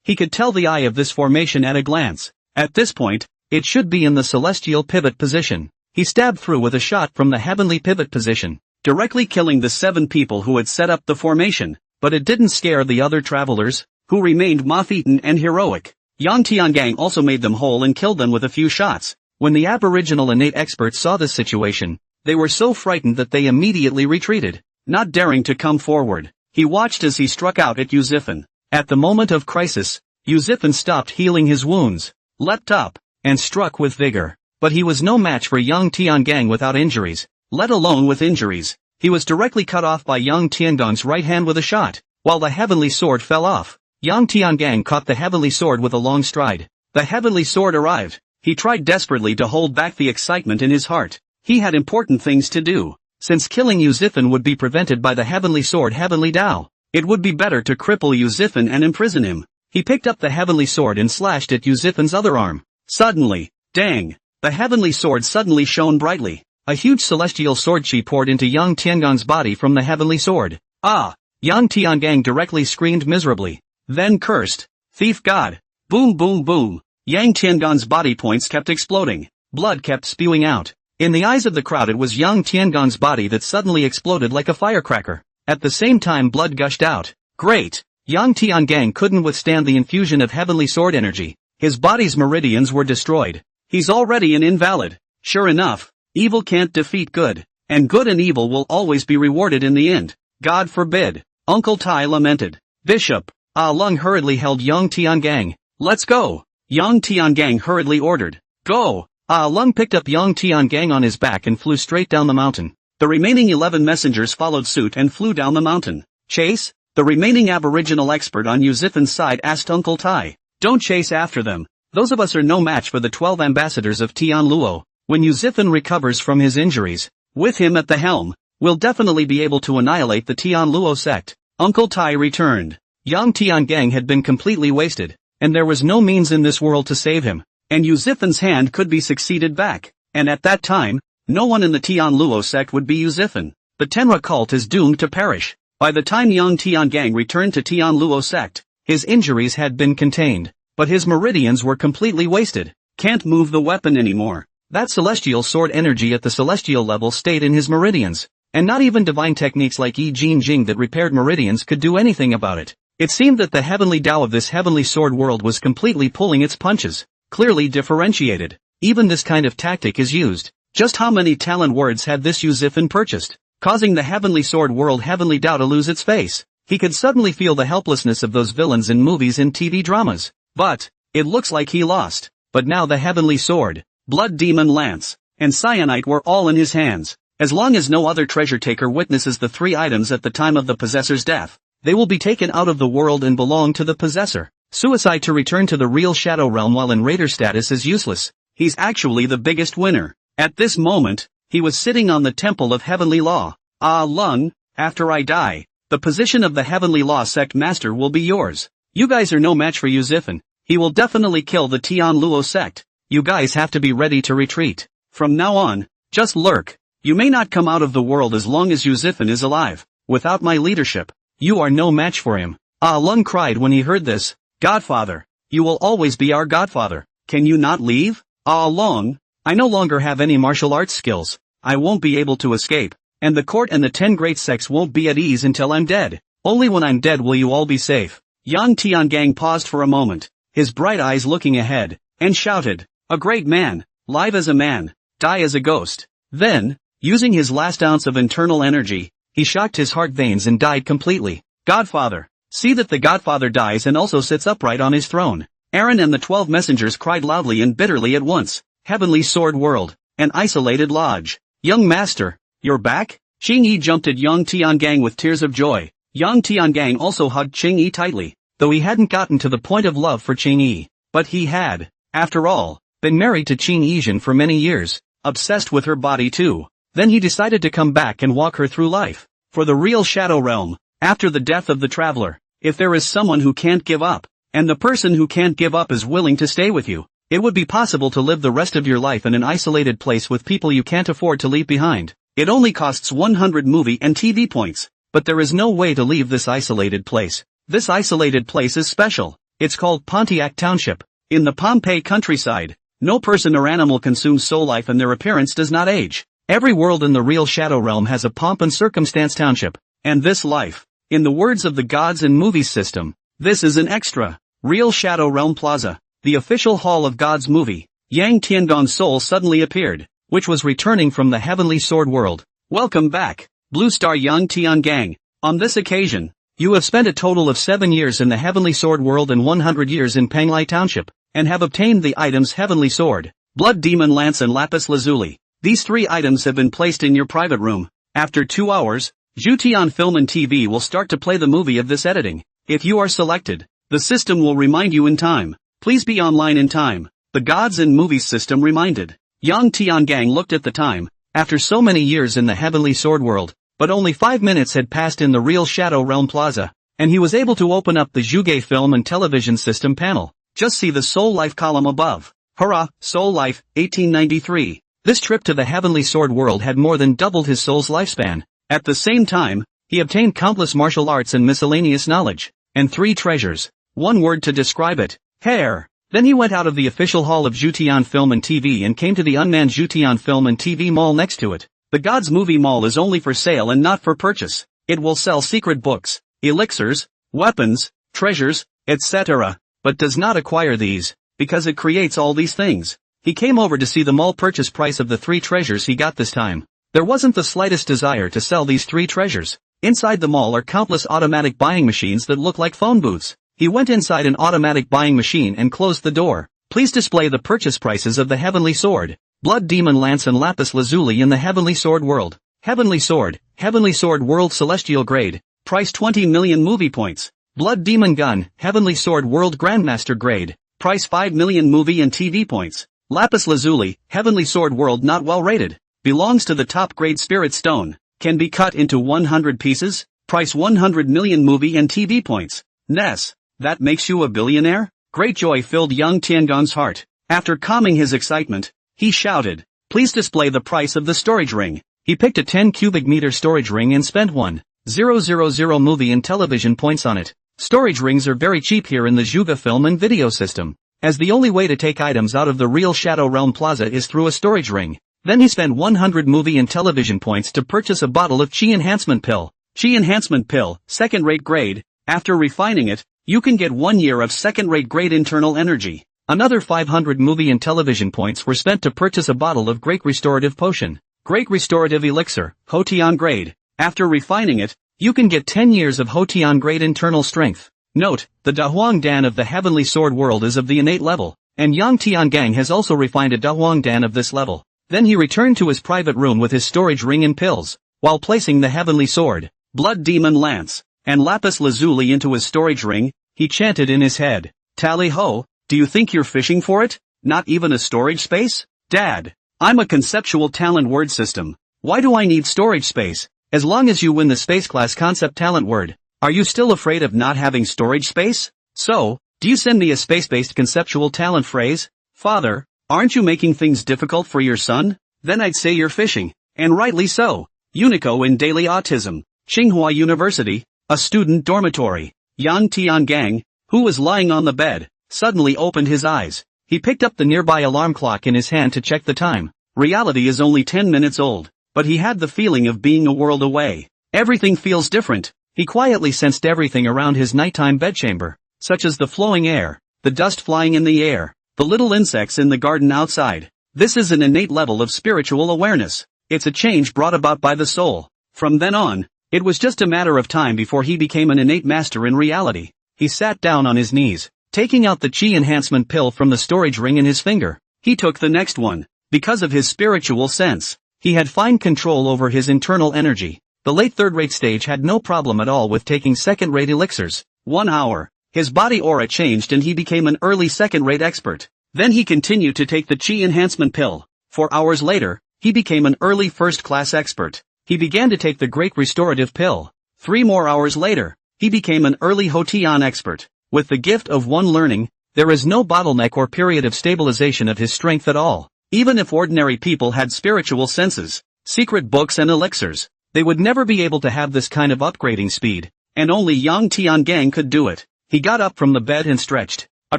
[SPEAKER 1] He could tell the eye of this formation at a glance. At this point, it should be in the celestial pivot position. He stabbed through with a shot from the heavenly pivot position, directly killing the 7 people who had set up the formation, but it didn't scare the other travelers, who remained moth-eaten and heroic. Yang Tiangang also made them whole and killed them with a few shots. When the aboriginal innate experts saw this situation, They were so frightened that they immediately retreated, not daring to come forward. He watched as he struck out at Yuzifan. At the moment of crisis, Yuzifan stopped healing his wounds, leapt up, and struck with vigor. But he was no match for Yang Tiangang without injuries, let alone with injuries. He was directly cut off by Yang Tiangong's right hand with a shot, while the heavenly sword fell off. Yang Tiangang caught the heavenly sword with a long stride. The heavenly sword arrived. He tried desperately to hold back the excitement in his heart. He had important things to do. Since killing Yuzifan would be prevented by the heavenly sword Heavenly Dao, it would be better to cripple Yuzifan and imprison him. He picked up the heavenly sword and slashed at Yuzifan's other arm. Suddenly, dang! The heavenly sword suddenly shone brightly. A huge celestial sword chi poured into Yang Tiangong's body from the heavenly sword. Ah! Yang Tiangang directly screamed miserably, then cursed. Thief god! Boom boom boom! Yang Tiangong's body points kept exploding. Blood kept spewing out. In the eyes of the crowd it was Yang Tiangong's body that suddenly exploded like a firecracker. At the same time blood gushed out. Great! Yang Tiangang couldn't withstand the infusion of heavenly sword energy. His body's meridians were destroyed. He's already an invalid. Sure enough, evil can't defeat good, and good and evil will always be rewarded in the end. God forbid. Uncle Tai lamented. Bishop, Ah Lung hurriedly held Yang Tiangang. Let's go. Yang Tiangang hurriedly ordered. Go. Ah Lung picked up Yang Tiangang on his back and flew straight down the mountain. The remaining 11 messengers followed suit and flew down the mountain. Chase? The remaining aboriginal expert on Yuzifan's side asked Uncle Tai. Don't chase after them. Those of us are no match for the 12 ambassadors of Tian Luo. When Yuzifan recovers from his injuries, with him at the helm, we'll definitely be able to annihilate the Tian Luo sect. Uncle Tai returned. Yang Tiangang had been completely wasted, and there was no means in this world to save him, and Yuzifan's hand could be succeeded back, and at that time, no one in the Tian Luo sect would be Yuzifan. The Tenra cult is doomed to perish. By the time Yang Tiangang returned to Tian Luo sect, his injuries had been contained, but his meridians were completely wasted. Can't move the weapon anymore. That celestial sword energy at the celestial level stayed in his meridians, and not even divine techniques like Yi Jin Jing that repaired meridians could do anything about it. It seemed that the heavenly Tao of this heavenly sword world was completely pulling its punches, clearly differentiated. Even this kind of tactic is used. Just how many talent words had this Yuzifan purchased, causing the heavenly sword world heavenly Tao to lose its face? He could suddenly feel the helplessness of those villains in movies and TV dramas. But, it looks like he lost. But now the heavenly sword, blood demon lance, and cyanite were all in his hands. As long as no other treasure taker witnesses the 3 items at the time of the possessor's death, they will be taken out of the world and belong to the possessor. Suicide to return to the real shadow realm while in raider status is useless. He's actually the biggest winner. At this moment, he was sitting on the temple of heavenly law. Ah Lung, after I die, the position of the heavenly law sect master will be yours. You guys are no match for Yuzifan. He will definitely kill the Tian Luo sect. You guys have to be ready to retreat. From now on, just lurk. You may not come out of the world as long as Yuzifan is alive. Without my leadership, you are no match for him. Ah Lung cried when he heard this. Godfather, you will always be our godfather. Can you not leave? Ah Lung, I no longer have any martial arts skills. I won't be able to escape, and the court and the 10 great sects won't be at ease until I'm dead. Only when I'm dead will you all be safe. Yang Tiangang paused for a moment, his bright eyes looking ahead, and shouted, a great man, live as a man, die as a ghost. Then, using his last ounce of internal energy, he shocked his heart veins and died completely. Godfather, see that the Godfather dies and also sits upright on his throne. Aaron and the 12 messengers cried loudly and bitterly at once. Heavenly Sword World, an isolated lodge. Young master, you're back? Qing Yi jumped at Yang Tiangang with tears of joy. Yang Tiangang also hugged Qing Yi tightly, though he hadn't gotten to the point of love for Qing Yi. But he had, after all, been married to Qing Yizhen for many years, obsessed with her body too. Then he decided to come back and walk her through life. For the real Shadow Realm, after the death of the traveler, if there is someone who can't give up, and the person who can't give up is willing to stay with you, it would be possible to live the rest of your life in an isolated place with people you can't afford to leave behind. It only costs 100 movie and TV points, but there is no way to leave this isolated place. This isolated place is special. It's called Pontiac Township. In the Pompeii countryside, no person or animal consumes soul life and their appearance does not age. Every world in the real Shadow Realm has a pomp and circumstance township, and this life, in the words of the gods and movies system, this is an extra, real Shadow Realm Plaza, the official hall of God's movie. Yang Tiangong's soul suddenly appeared. which was returning from the Heavenly Sword world. Welcome back, Blue Star Young Tian Gang. On this occasion, you have spent a total of 7 years in the Heavenly Sword world and 100 years in Panglai Township, and have obtained the items Heavenly Sword, Blood Demon Lance and Lapis Lazuli. These 3 items have been placed in your private room. After 2 hours, Zhutian Film and TV will start to play the movie of this editing. If you are selected, the system will remind you in time. Please be online in time. The Gods and Movies system reminded. Yang Tiangang looked at the time, after so many years in the Heavenly Sword world, but only 5 minutes had passed in the real Shadow Realm Plaza, and he was able to open up the Zhuge Film and Television System panel. Just see the Soul Life column above. Hurrah, Soul Life, 1893. This trip to the Heavenly Sword world had more than doubled his soul's lifespan. At the same time, he obtained countless martial arts and miscellaneous knowledge, and 3 treasures. One word to describe it: hair. Then he went out of the official hall of Zhutian Film and TV and came to the unmanned Zhutian Film and TV mall next to it. The Gods Movie Mall is only for sale and not for purchase. It will sell secret books, elixirs, weapons, treasures, etc., but does not acquire these, because it creates all these things. He came over to see the mall purchase price of the 3 treasures he got this time. There wasn't the slightest desire to sell these 3 treasures. Inside the mall are countless automatic buying machines that look like phone booths. He went inside an automatic buying machine and closed the door. Please display the purchase prices of the Heavenly Sword, Blood Demon Lance and Lapis Lazuli in the Heavenly Sword world. Heavenly Sword World Celestial Grade, price 20 million movie points. Blood Demon Gun, Heavenly Sword World Grandmaster Grade, price 5 million movie and TV points. Lapis Lazuli, Heavenly Sword World not well rated, belongs to the top grade Spirit Stone, can be cut into 100 pieces, price 100 million movie and TV points. Ness, that makes you a billionaire? Great joy filled young Tiangong's heart. After calming his excitement, he shouted, please display the price of the storage ring. He picked a 10 cubic meter storage ring and spent 1,000 movie and television points on it. Storage rings are very cheap here in the Zhuge Film and Video system, as the only way to take items out of the real Shadow Realm Plaza is through a storage ring. Then he spent 100 movie and television points to purchase a bottle of Chi Enhancement Pill. Chi Enhancement Pill, second-rate grade. After refining it, you can get 1 year of second-rate grade internal energy. Another 500 movie and television points were spent to purchase a bottle of Great Restorative Potion, Great Restorative Elixir, Hotian grade. After refining it, you can get 10 years of Hotian grade internal strength. Note, the Dahuang Dan of the Heavenly Sword world is of the innate level, and Yang Tiangang has also refined a Dahuang Dan of this level. Then he returned to his private room with his storage ring and pills, while placing the Heavenly Sword, Blood Demon Lance, and Lapis Lazuli into his storage ring. He chanted in his head, Tally ho, do you think you're fishing for it? Not even a storage space? Dad, I'm a conceptual talent word system. Why do I need storage space? As long as you win the space class concept talent word. Are you still afraid of not having storage space? So, do you send me a space-based conceptual talent phrase? Father, aren't you making things difficult for your son? Then I'd say you're fishing, and rightly so. Unico in Daily Autism, Tsinghua University, a student dormitory. Yang Tiangang, who was lying on the bed, suddenly opened his eyes. He picked up the nearby alarm clock in his hand to check the time. Reality is only 10 minutes old, but he had the feeling of being a world away. Everything feels different. He quietly sensed everything around his nighttime bedchamber, such as the flowing air, the dust flying in the air, the little insects in the garden outside. This is an innate level of spiritual awareness. It's a change brought about by the soul. From then on, it was just a matter of time before he became an innate master in reality. He sat down on his knees, taking out the Chi Enhancement Pill from the storage ring in his finger. He took the next one. Because of his spiritual sense, he had fine control over his internal energy. The late third-rate stage had no problem at all with taking second-rate elixirs. 1 hour. His body aura changed and he became an early second-rate expert. Then he continued to take the Chi Enhancement Pill. 4 hours later, he became an early first-class expert. He began to take the Great Restorative Pill. 3 more hours later, he became an early Hotian expert. With the gift of one learning, there is no bottleneck or period of stabilization of his strength at all. Even if ordinary people had spiritual senses, secret books and elixirs, they would never be able to have this kind of upgrading speed, and only Yang Tiangang could do it. He got up from the bed and stretched. A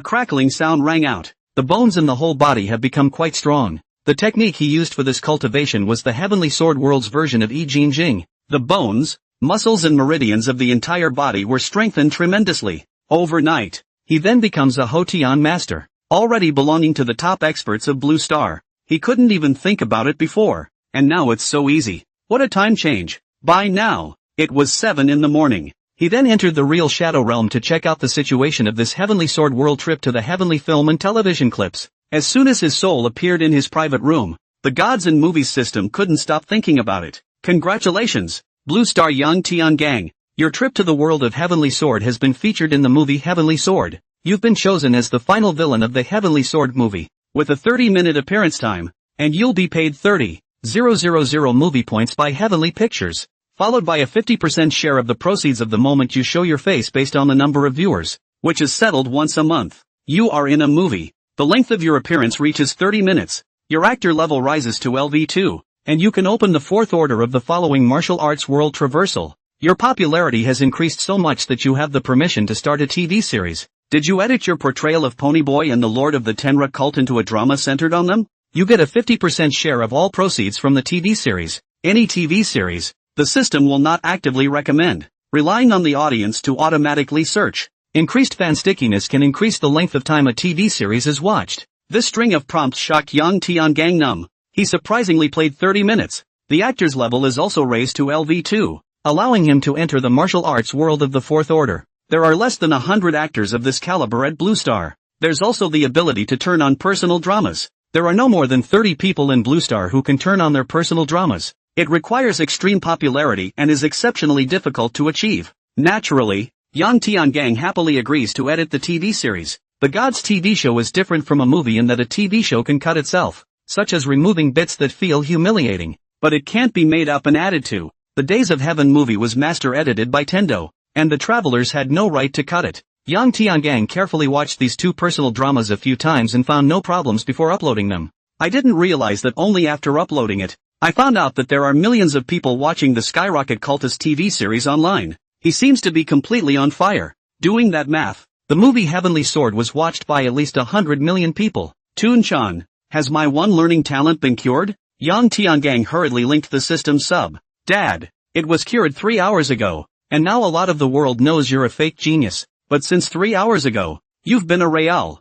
[SPEAKER 1] crackling sound rang out. The bones in the whole body have become quite strong. The technique he used for this cultivation was the Heavenly Sword world's version of I Jin Jing. The bones, muscles and meridians of the entire body were strengthened tremendously. Overnight, he then becomes a Hotian master, already belonging to the top experts of Blue Star. He couldn't even think about it before, and now it's so easy. What a time change. By now, it was 7 in the morning. He then entered the real Shadow Realm to check out the situation of this Heavenly Sword world trip to the heavenly film and television clips. As soon as his soul appeared in his private room, the gods and movies system couldn't stop thinking about it. Congratulations, Blue Star Yang Tiangang. Your trip to the world of Heavenly Sword has been featured in the movie Heavenly Sword. You've been chosen as the final villain of the Heavenly Sword movie, with a 30-minute appearance time, and you'll be paid 30,000 movie points by Heavenly Pictures, followed by a 50% share of the proceeds of the moment you show your face based on the number of viewers, which is settled once a month. You are in a movie. The length of your appearance reaches 30 minutes. Your actor level rises to LV2, and you can open the fourth order of the following martial arts world traversal. Your popularity has increased so much that you have the permission to start a TV series. Did you edit your portrayal of Ponyboy and the Lord of the Tenra cult into a drama centered on them? You get a 50% share of all proceeds from the TV series. Any TV series, the system will not actively recommend, relying on the audience to automatically search. Increased fan stickiness can increase the length of time a TV series is watched. This string of prompts shocked Yang Tiangang numb. He surprisingly played 30 minutes. The actor's level is also raised to LV2, allowing him to enter the martial arts world of the fourth order. There are less than 100 actors of this caliber at Blue Star. There's also the ability to turn on personal dramas. There are no more than 30 people in Blue Star who can turn on their personal dramas. It requires extreme popularity and is exceptionally difficult to achieve. Naturally, Yang Tiangang happily agrees to edit the TV series. The Gods TV show is different from a movie in that a TV show can cut itself, such as removing bits that feel humiliating, but it can't be made up and added to. The Days of Heaven movie was master edited by Tendo, and the travelers had no right to cut it. Yang Tiangang carefully watched these two personal dramas a few times and found no problems before uploading them. I didn't realize that only after uploading it, I found out that there are millions of people watching the Skyrocket Cultist TV series online. He seems to be completely on fire. Doing that math, the movie Heavenly Sword was watched by at least 100 million people. Toon-chan, has my one learning talent been cured? Yang Tiangang hurriedly linked the system sub. Dad, it was cured 3 hours ago, and now a lot of the world knows you're a fake genius, but since 3 hours ago, you've been a real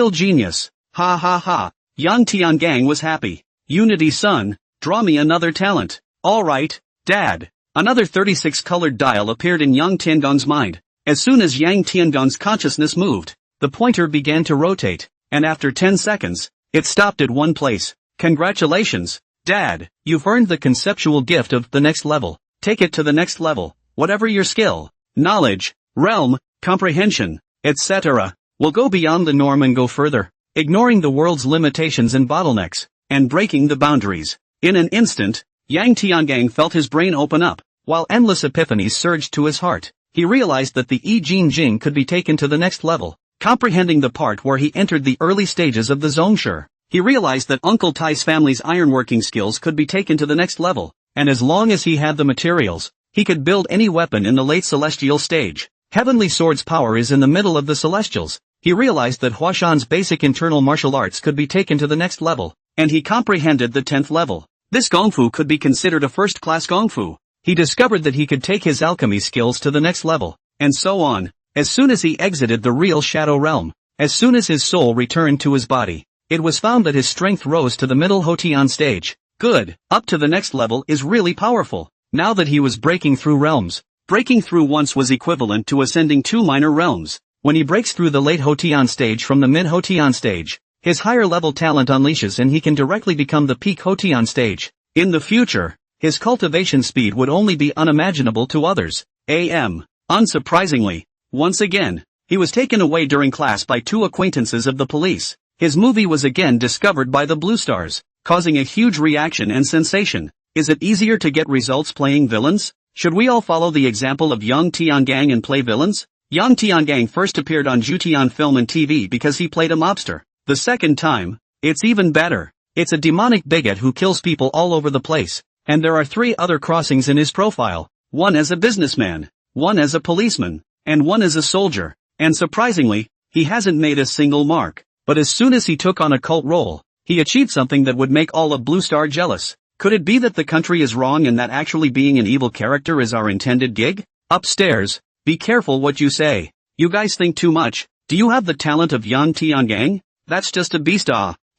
[SPEAKER 1] genius. Ha ha ha. Yang Tiangang was happy. Unity son, draw me another talent. Alright, Dad. Another 36-colored dial appeared in Yang Tiangang's mind. As soon as Yang Tiangang's consciousness moved, the pointer began to rotate, and after 10 seconds, it stopped at one place. Congratulations, Dad, you've earned the conceptual gift of the next level. Take it to the next level, whatever your skill, knowledge, realm, comprehension, etc. will go beyond the norm and go further, ignoring the world's limitations and bottlenecks, and breaking the boundaries. In an instant, Yang Tiangang felt his brain open up, while endless epiphanies surged to his heart. He realized that the I Jing Jing could be taken to the next level, comprehending the part where he entered the early stages of the Zongshi. He realized that Uncle Tai's family's ironworking skills could be taken to the next level, and as long as he had the materials, he could build any weapon in the late celestial stage. Heavenly Sword's power is in the middle of the celestials. He realized that Huashan's basic internal martial arts could be taken to the next level, and he comprehended the 10th level. This Gongfu could be considered a first-class Gongfu. He discovered that he could take his alchemy skills to the next level, and so on. As soon as he exited the real Shadow Realm, as soon as his soul returned to his body, it was found that his strength rose to the middle Hotian stage. Good, up to the next level is really powerful. Now that he was breaking through realms, breaking through once was equivalent to ascending 2 minor realms. When he breaks through the late Hotian stage from the mid Hotian stage, his higher level talent unleashes and he can directly become the peak Hotian stage. In the future, his cultivation speed would only be unimaginable to others. Unsurprisingly, once again, he was taken away during class by 2 acquaintances of the police. His movie was again discovered by the Blue Stars, causing a huge reaction and sensation. Is it easier to get results playing villains? Should we all follow the example of Yang Tiangang and play villains? Yang Tiangang first appeared on Jutian film and TV because he played a mobster. The second time, it's even better. It's a demonic bigot who kills people all over the place. And there are 3 other crossings in his profile. One as a businessman, one as a policeman, and one as a soldier. And surprisingly, he hasn't made a single mark. But as soon as he took on a cult role, he achieved something that would make all of Blue Star jealous. Could it be that the country is wrong and that actually being an evil character is our intended gig? Upstairs, be careful what you say. You guys think too much. Do you have the talent of Yang Tiangang? That's just a beast.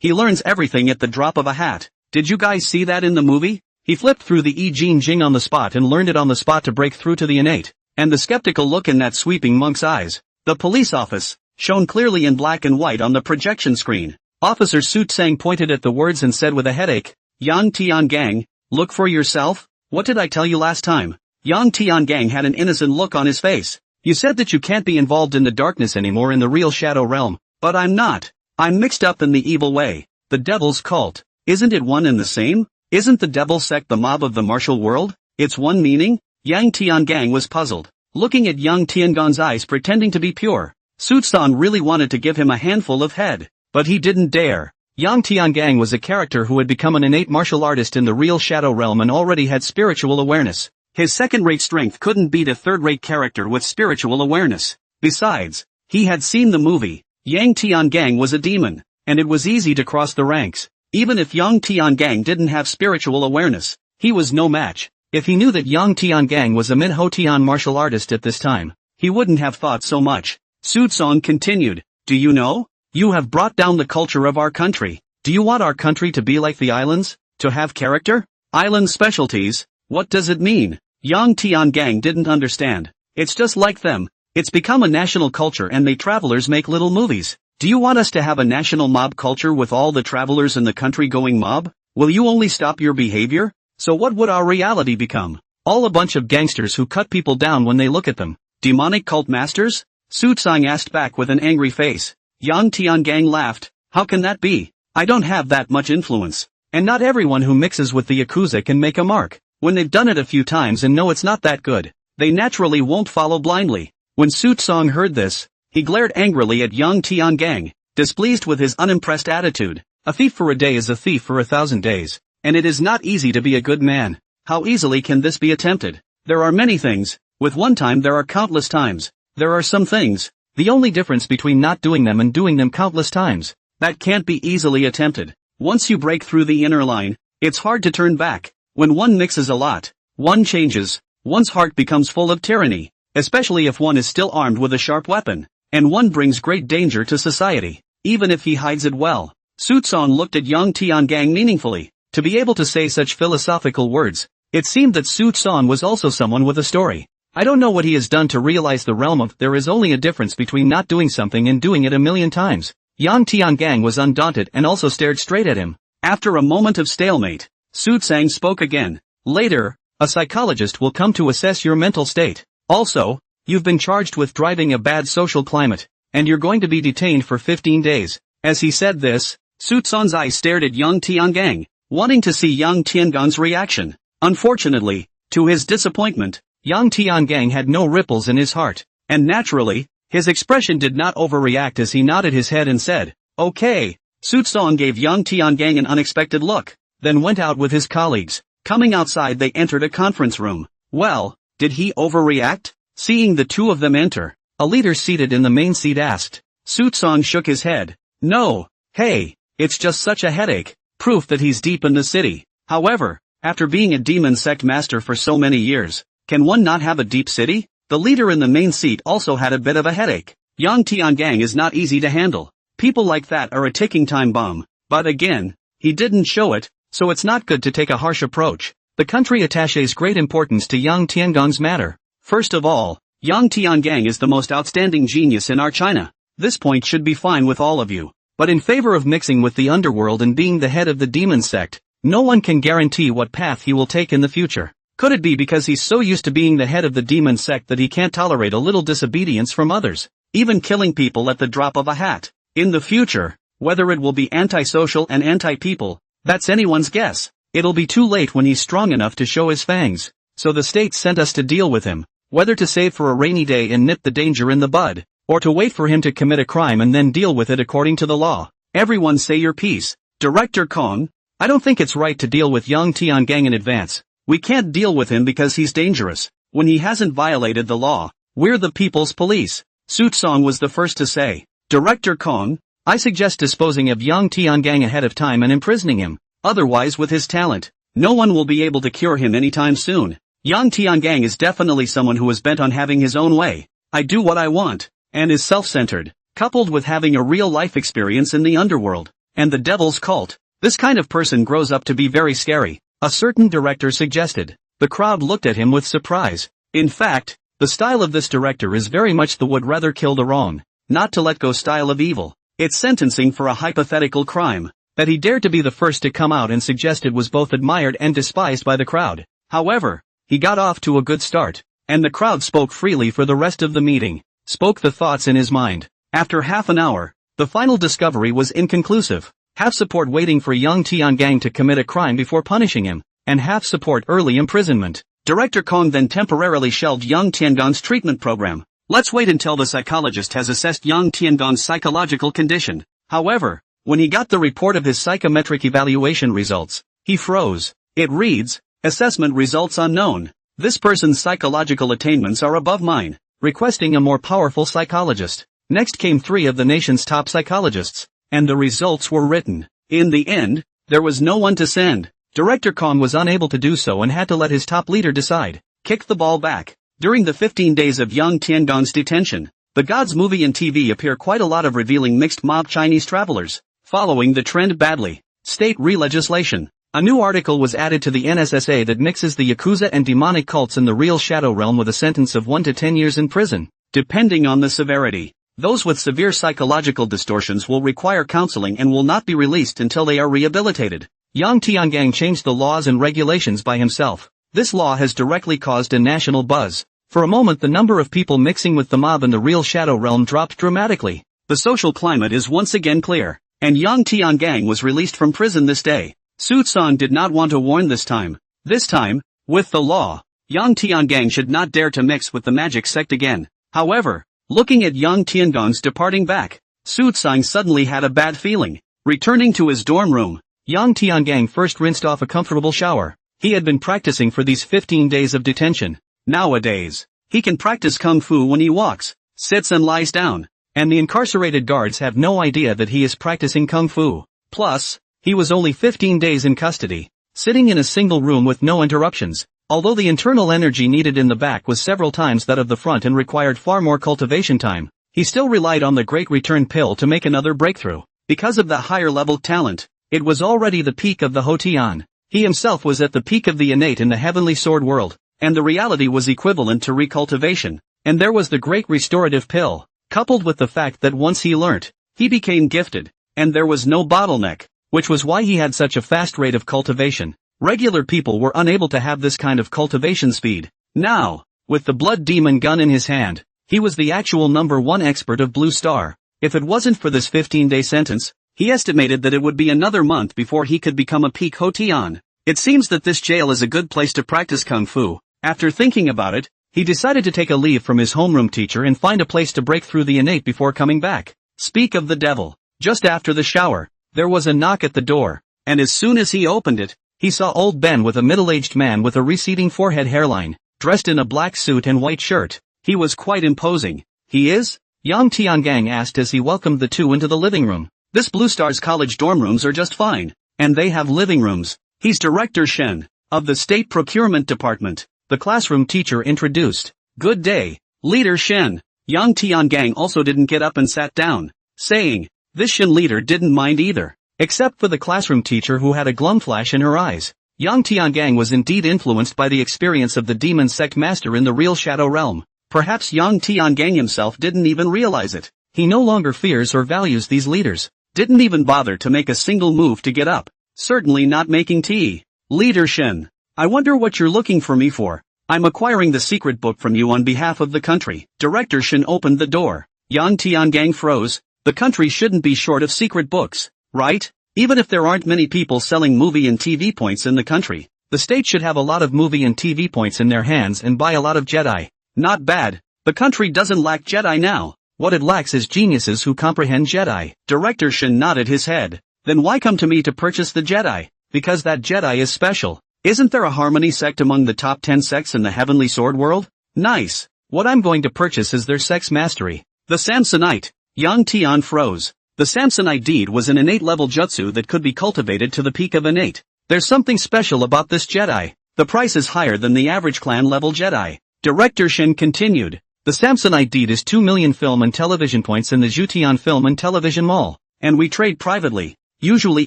[SPEAKER 1] He learns everything at the drop of a hat. Did you guys see that in the movie? He flipped through the I Ching Jing on the spot and learned it on the spot to break through to the innate. And the skeptical look in that sweeping monk's eyes. The police office, shown clearly in black and white on the projection screen. Officer Suit Sang pointed at the words and said with a headache, Yang Tiangang, look for yourself? What did I tell you last time? Yang Tiangang had an innocent look on his face. You said that you can't be involved in the darkness anymore in the real shadow realm. But I'm not. I'm mixed up in the evil way. The devil's cult. Isn't it one and the same? Isn't the devil sect the mob of the martial world? It's one meaning? Yang Tiangang was puzzled, looking at Yang Tiangang's eyes pretending to be pure. Suit-san really wanted to give him a handful of head, but he didn't dare. Yang Tiangang was a character who had become an innate martial artist in the real shadow realm and already had spiritual awareness. His second-rate strength couldn't beat a third-rate character with spiritual awareness. Besides, he had seen the movie. Yang Tiangang was a demon, and it was easy to cross the ranks. Even if Yang Tiangang didn't have spiritual awareness, he was no match. If he knew that Yang Tiangang was a Manhwa martial artist at this time, he wouldn't have thought so much. Suitsong continued, do you know? You have brought down the culture of our country. Do you want our country to be like the islands? To have character? Island specialties? What does it mean? Yang Tiangang didn't understand. It's just like them. It's become a national culture and they travelers make little movies. Do you want us to have a national mob culture with all the travelers in the country going mob? Will you only stop your behavior? So what would our reality become? All a bunch of gangsters who cut people down when they look at them. Demonic cult masters? Suitsang asked back with an angry face. Yang Tiangang laughed. How can that be? I don't have that much influence. And not everyone who mixes with the Yakuza can make a mark. When they've done it a few times and know it's not that good, they naturally won't follow blindly. When Suitsong heard this, he glared angrily at Yang Tiangang, displeased with his unimpressed attitude. A thief for a day is a thief for 1,000 days. And it is not easy to be a good man. How easily can this be attempted? There are many things. With one time there are countless times. There are some things. The only difference between not doing them and doing them countless times. That can't be easily attempted. Once you break through the inner line, it's hard to turn back. When one mixes a lot, one changes. One's heart becomes full of tyranny, especially if one is still armed with a sharp weapon. And one brings great danger to society, even if he hides it well. Suitsong looked at Yang Tiangang meaningfully. To be able to say such philosophical words, it seemed that Suitsong was also someone with a story. I don't know what he has done to realize the realm of there is only a difference between not doing something and doing it a million times. Yang Tiangang was undaunted and also stared straight at him. After a moment of stalemate, Suitsang spoke again. Later, a psychologist will come to assess your mental state. Also, you've been charged with driving a bad social climate, and you're going to be detained for 15 days. As he said this, Suitsong's eyes stared at Yang Tiangang, wanting to see Yang Tiangang's reaction. Unfortunately, to his disappointment, Yang Tiangang had no ripples in his heart, and naturally, his expression did not overreact as he nodded his head and said, okay. Suitsong gave Yang Tiangang an unexpected look, then went out with his colleagues. Coming outside they entered a conference room. Well, did he overreact? Seeing the two of them enter, a leader seated in the main seat asked. Suitsong shook his head. No, hey, it's just such a headache. Proof that he's deep in the city. However, after being a demon sect master for so many years, can one not have a deep city? The leader in the main seat also had a bit of a headache. Yang Tiangang is not easy to handle. People like that are a ticking time bomb. But again, he didn't show it, so it's not good to take a harsh approach. The country attaches great importance to Yang Tiangang's matter. First of all, Yang Tiangang is the most outstanding genius in our China. This point should be fine with all of you. But in favor of mixing with the underworld and being the head of the demon sect, no one can guarantee what path he will take in the future. Could it be because he's so used to being the head of the demon sect that he can't tolerate a little disobedience from others, even killing people at the drop of a hat? In the future, whether it will be antisocial and anti-people, that's anyone's guess. It'll be too late when he's strong enough to show his fangs. So the state sent us to deal with him, whether to save for a rainy day and nip the danger in the bud, or to wait for him to commit a crime and then deal with it according to the law. Everyone say your piece. Director Kong, I don't think it's right to deal with Yang Tiangang in advance. We can't deal with him because he's dangerous. When he hasn't violated the law, we're the people's police. Suitsong was the first to say. Director Kong, I suggest disposing of Yang Tiangang ahead of time and imprisoning him. Otherwise with his talent, no one will be able to cure him anytime soon. Yang Tiangang is definitely someone who is bent on having his own way. I do what I want, and is self-centered, coupled with having a real-life experience in the underworld. and the devil's cult. This kind of person grows up to be very scary, a certain director suggested. The crowd looked at him with surprise. In fact, the style of this director is very much the would rather kill the wrong, not to let go style of evil. It's sentencing for a hypothetical crime. That he dared to be the first to come out and suggest it was both admired and despised by the crowd. However, he got off to a good start, and the crowd spoke freely for the rest of the meeting, spoke the thoughts in his mind. After half an hour, the final discovery was inconclusive. Half support waiting for young Tiangang to commit a crime before punishing him, and half support early imprisonment. Director Kong then temporarily shelved young Tiangong's treatment program. Let's wait until the psychologist has assessed young Tiangong's psychological condition. However, when he got the report of his psychometric evaluation results, he froze. It reads, assessment results unknown. This person's psychological attainments are above mine, requesting a more powerful psychologist. Next came 3 of the nation's top psychologists, and the results were written. In the end, there was no one to send. Director Kong was unable to do so and had to let his top leader decide. Kick the ball back. During the 15 days of young Tiangong's detention, the Gods movie and TV appear quite a lot of revealing mixed mob Chinese travelers, following the trend badly. State re-legislation. A new article was added to the NSSA that mixes the Yakuza and demonic cults in the real shadow realm with a sentence of 1 to 10 years in prison, depending on the severity. Those with severe psychological distortions will require counseling and will not be released until they are rehabilitated. Young Tiangang changed the laws and regulations by himself. This law has directly caused a national buzz. For a moment the number of people mixing with the mob in the real shadow realm dropped dramatically. The social climate is once again clear, and young Tiangang was released from prison this day. Su-san did not want to warn this time. This time, with the law, young Tiangang should not dare to mix with the magic sect again. However, looking at young Tiangong's departing back, Su-san suddenly had a bad feeling. Returning to his dorm room, young Tiangang first rinsed off a comfortable shower. He had been practicing for these 15 days of detention. Nowadays, he can practice kung fu when he walks, sits and lies down, and the incarcerated guards have no idea that he is practicing kung fu. Plus, he was only 15 days in custody, sitting in a single room with no interruptions. Although the internal energy needed in the back was several times that of the front and required far more cultivation time, he still relied on the Great Return pill to make another breakthrough. Because of the higher level talent, it was already the peak of the Hotian. He himself was at the peak of the innate in the heavenly sword world, and the reality was equivalent to recultivation. And there was the Great Restorative pill, coupled with the fact that once he learnt, he became gifted, and there was no bottleneck, which was why he had such a fast rate of cultivation. Regular people were unable to have this kind of cultivation speed. Now, with the blood demon gun in his hand, he was the actual #1 expert of Blue Star. If it wasn't for this 15-day sentence, he estimated that it would be another month before he could become a peak Hotian. It seems that this jail is a good place to practice kung fu. After thinking about it, he decided to take a leave from his homeroom teacher and find a place to break through the innate before coming back. Speak of the devil. Just after the shower, there was a knock at the door, and as soon as he opened it, he saw old Ben with a middle-aged man with a receding forehead hairline, dressed in a black suit and white shirt. He was quite imposing. He is? Young Tiangang asked as he welcomed the two into the living room. This Blue Star's college dorm rooms are just fine, and they have living rooms. He's Director Shen, of the State Procurement Department, the classroom teacher introduced. Good day, Leader Shen. Young Tiangang also didn't get up and sat down, saying, this Shen leader didn't mind either. Except for the classroom teacher who had a glum flash in her eyes. Young Tiangang was indeed influenced by the experience of the demon sect master in the real shadow realm. Perhaps young Tiangang himself didn't even realize it. He no longer fears or values these leaders. Didn't even bother to make a single move to get up. Certainly not making tea. Leader Shen, I wonder what you're looking for me for. I'm acquiring the secret book from you on behalf of the country. Director Shen opened the door. Young Tiangang froze. The country shouldn't be short of secret books, right? Even if there aren't many people selling movie and TV points in the country, the state should have a lot of movie and TV points in their hands and buy a lot of Jedi. Not bad. The country doesn't lack Jedi now. What it lacks is geniuses who comprehend Jedi. Director Shen nodded his head. Then why come to me to purchase the Jedi? Because that Jedi is special. Isn't there a harmony sect among the top 10 sects in the heavenly sword world? Nice. What I'm going to purchase is their sex mastery. The Samsonite. Young Tian froze. The Samsonite deed was an innate level jutsu that could be cultivated to the peak of innate. There's something special about this Jedi. The price is higher than the average clan level Jedi. Director Shen continued. The Samsonite deed is 2 million film and television points in the Zhutian Film and Television Mall, and we trade privately. usually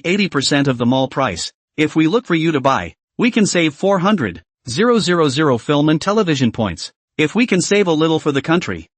[SPEAKER 1] 80% of the mall price. If we look for you to buy, we can save 400,000 film and television points. If we can save a little for the country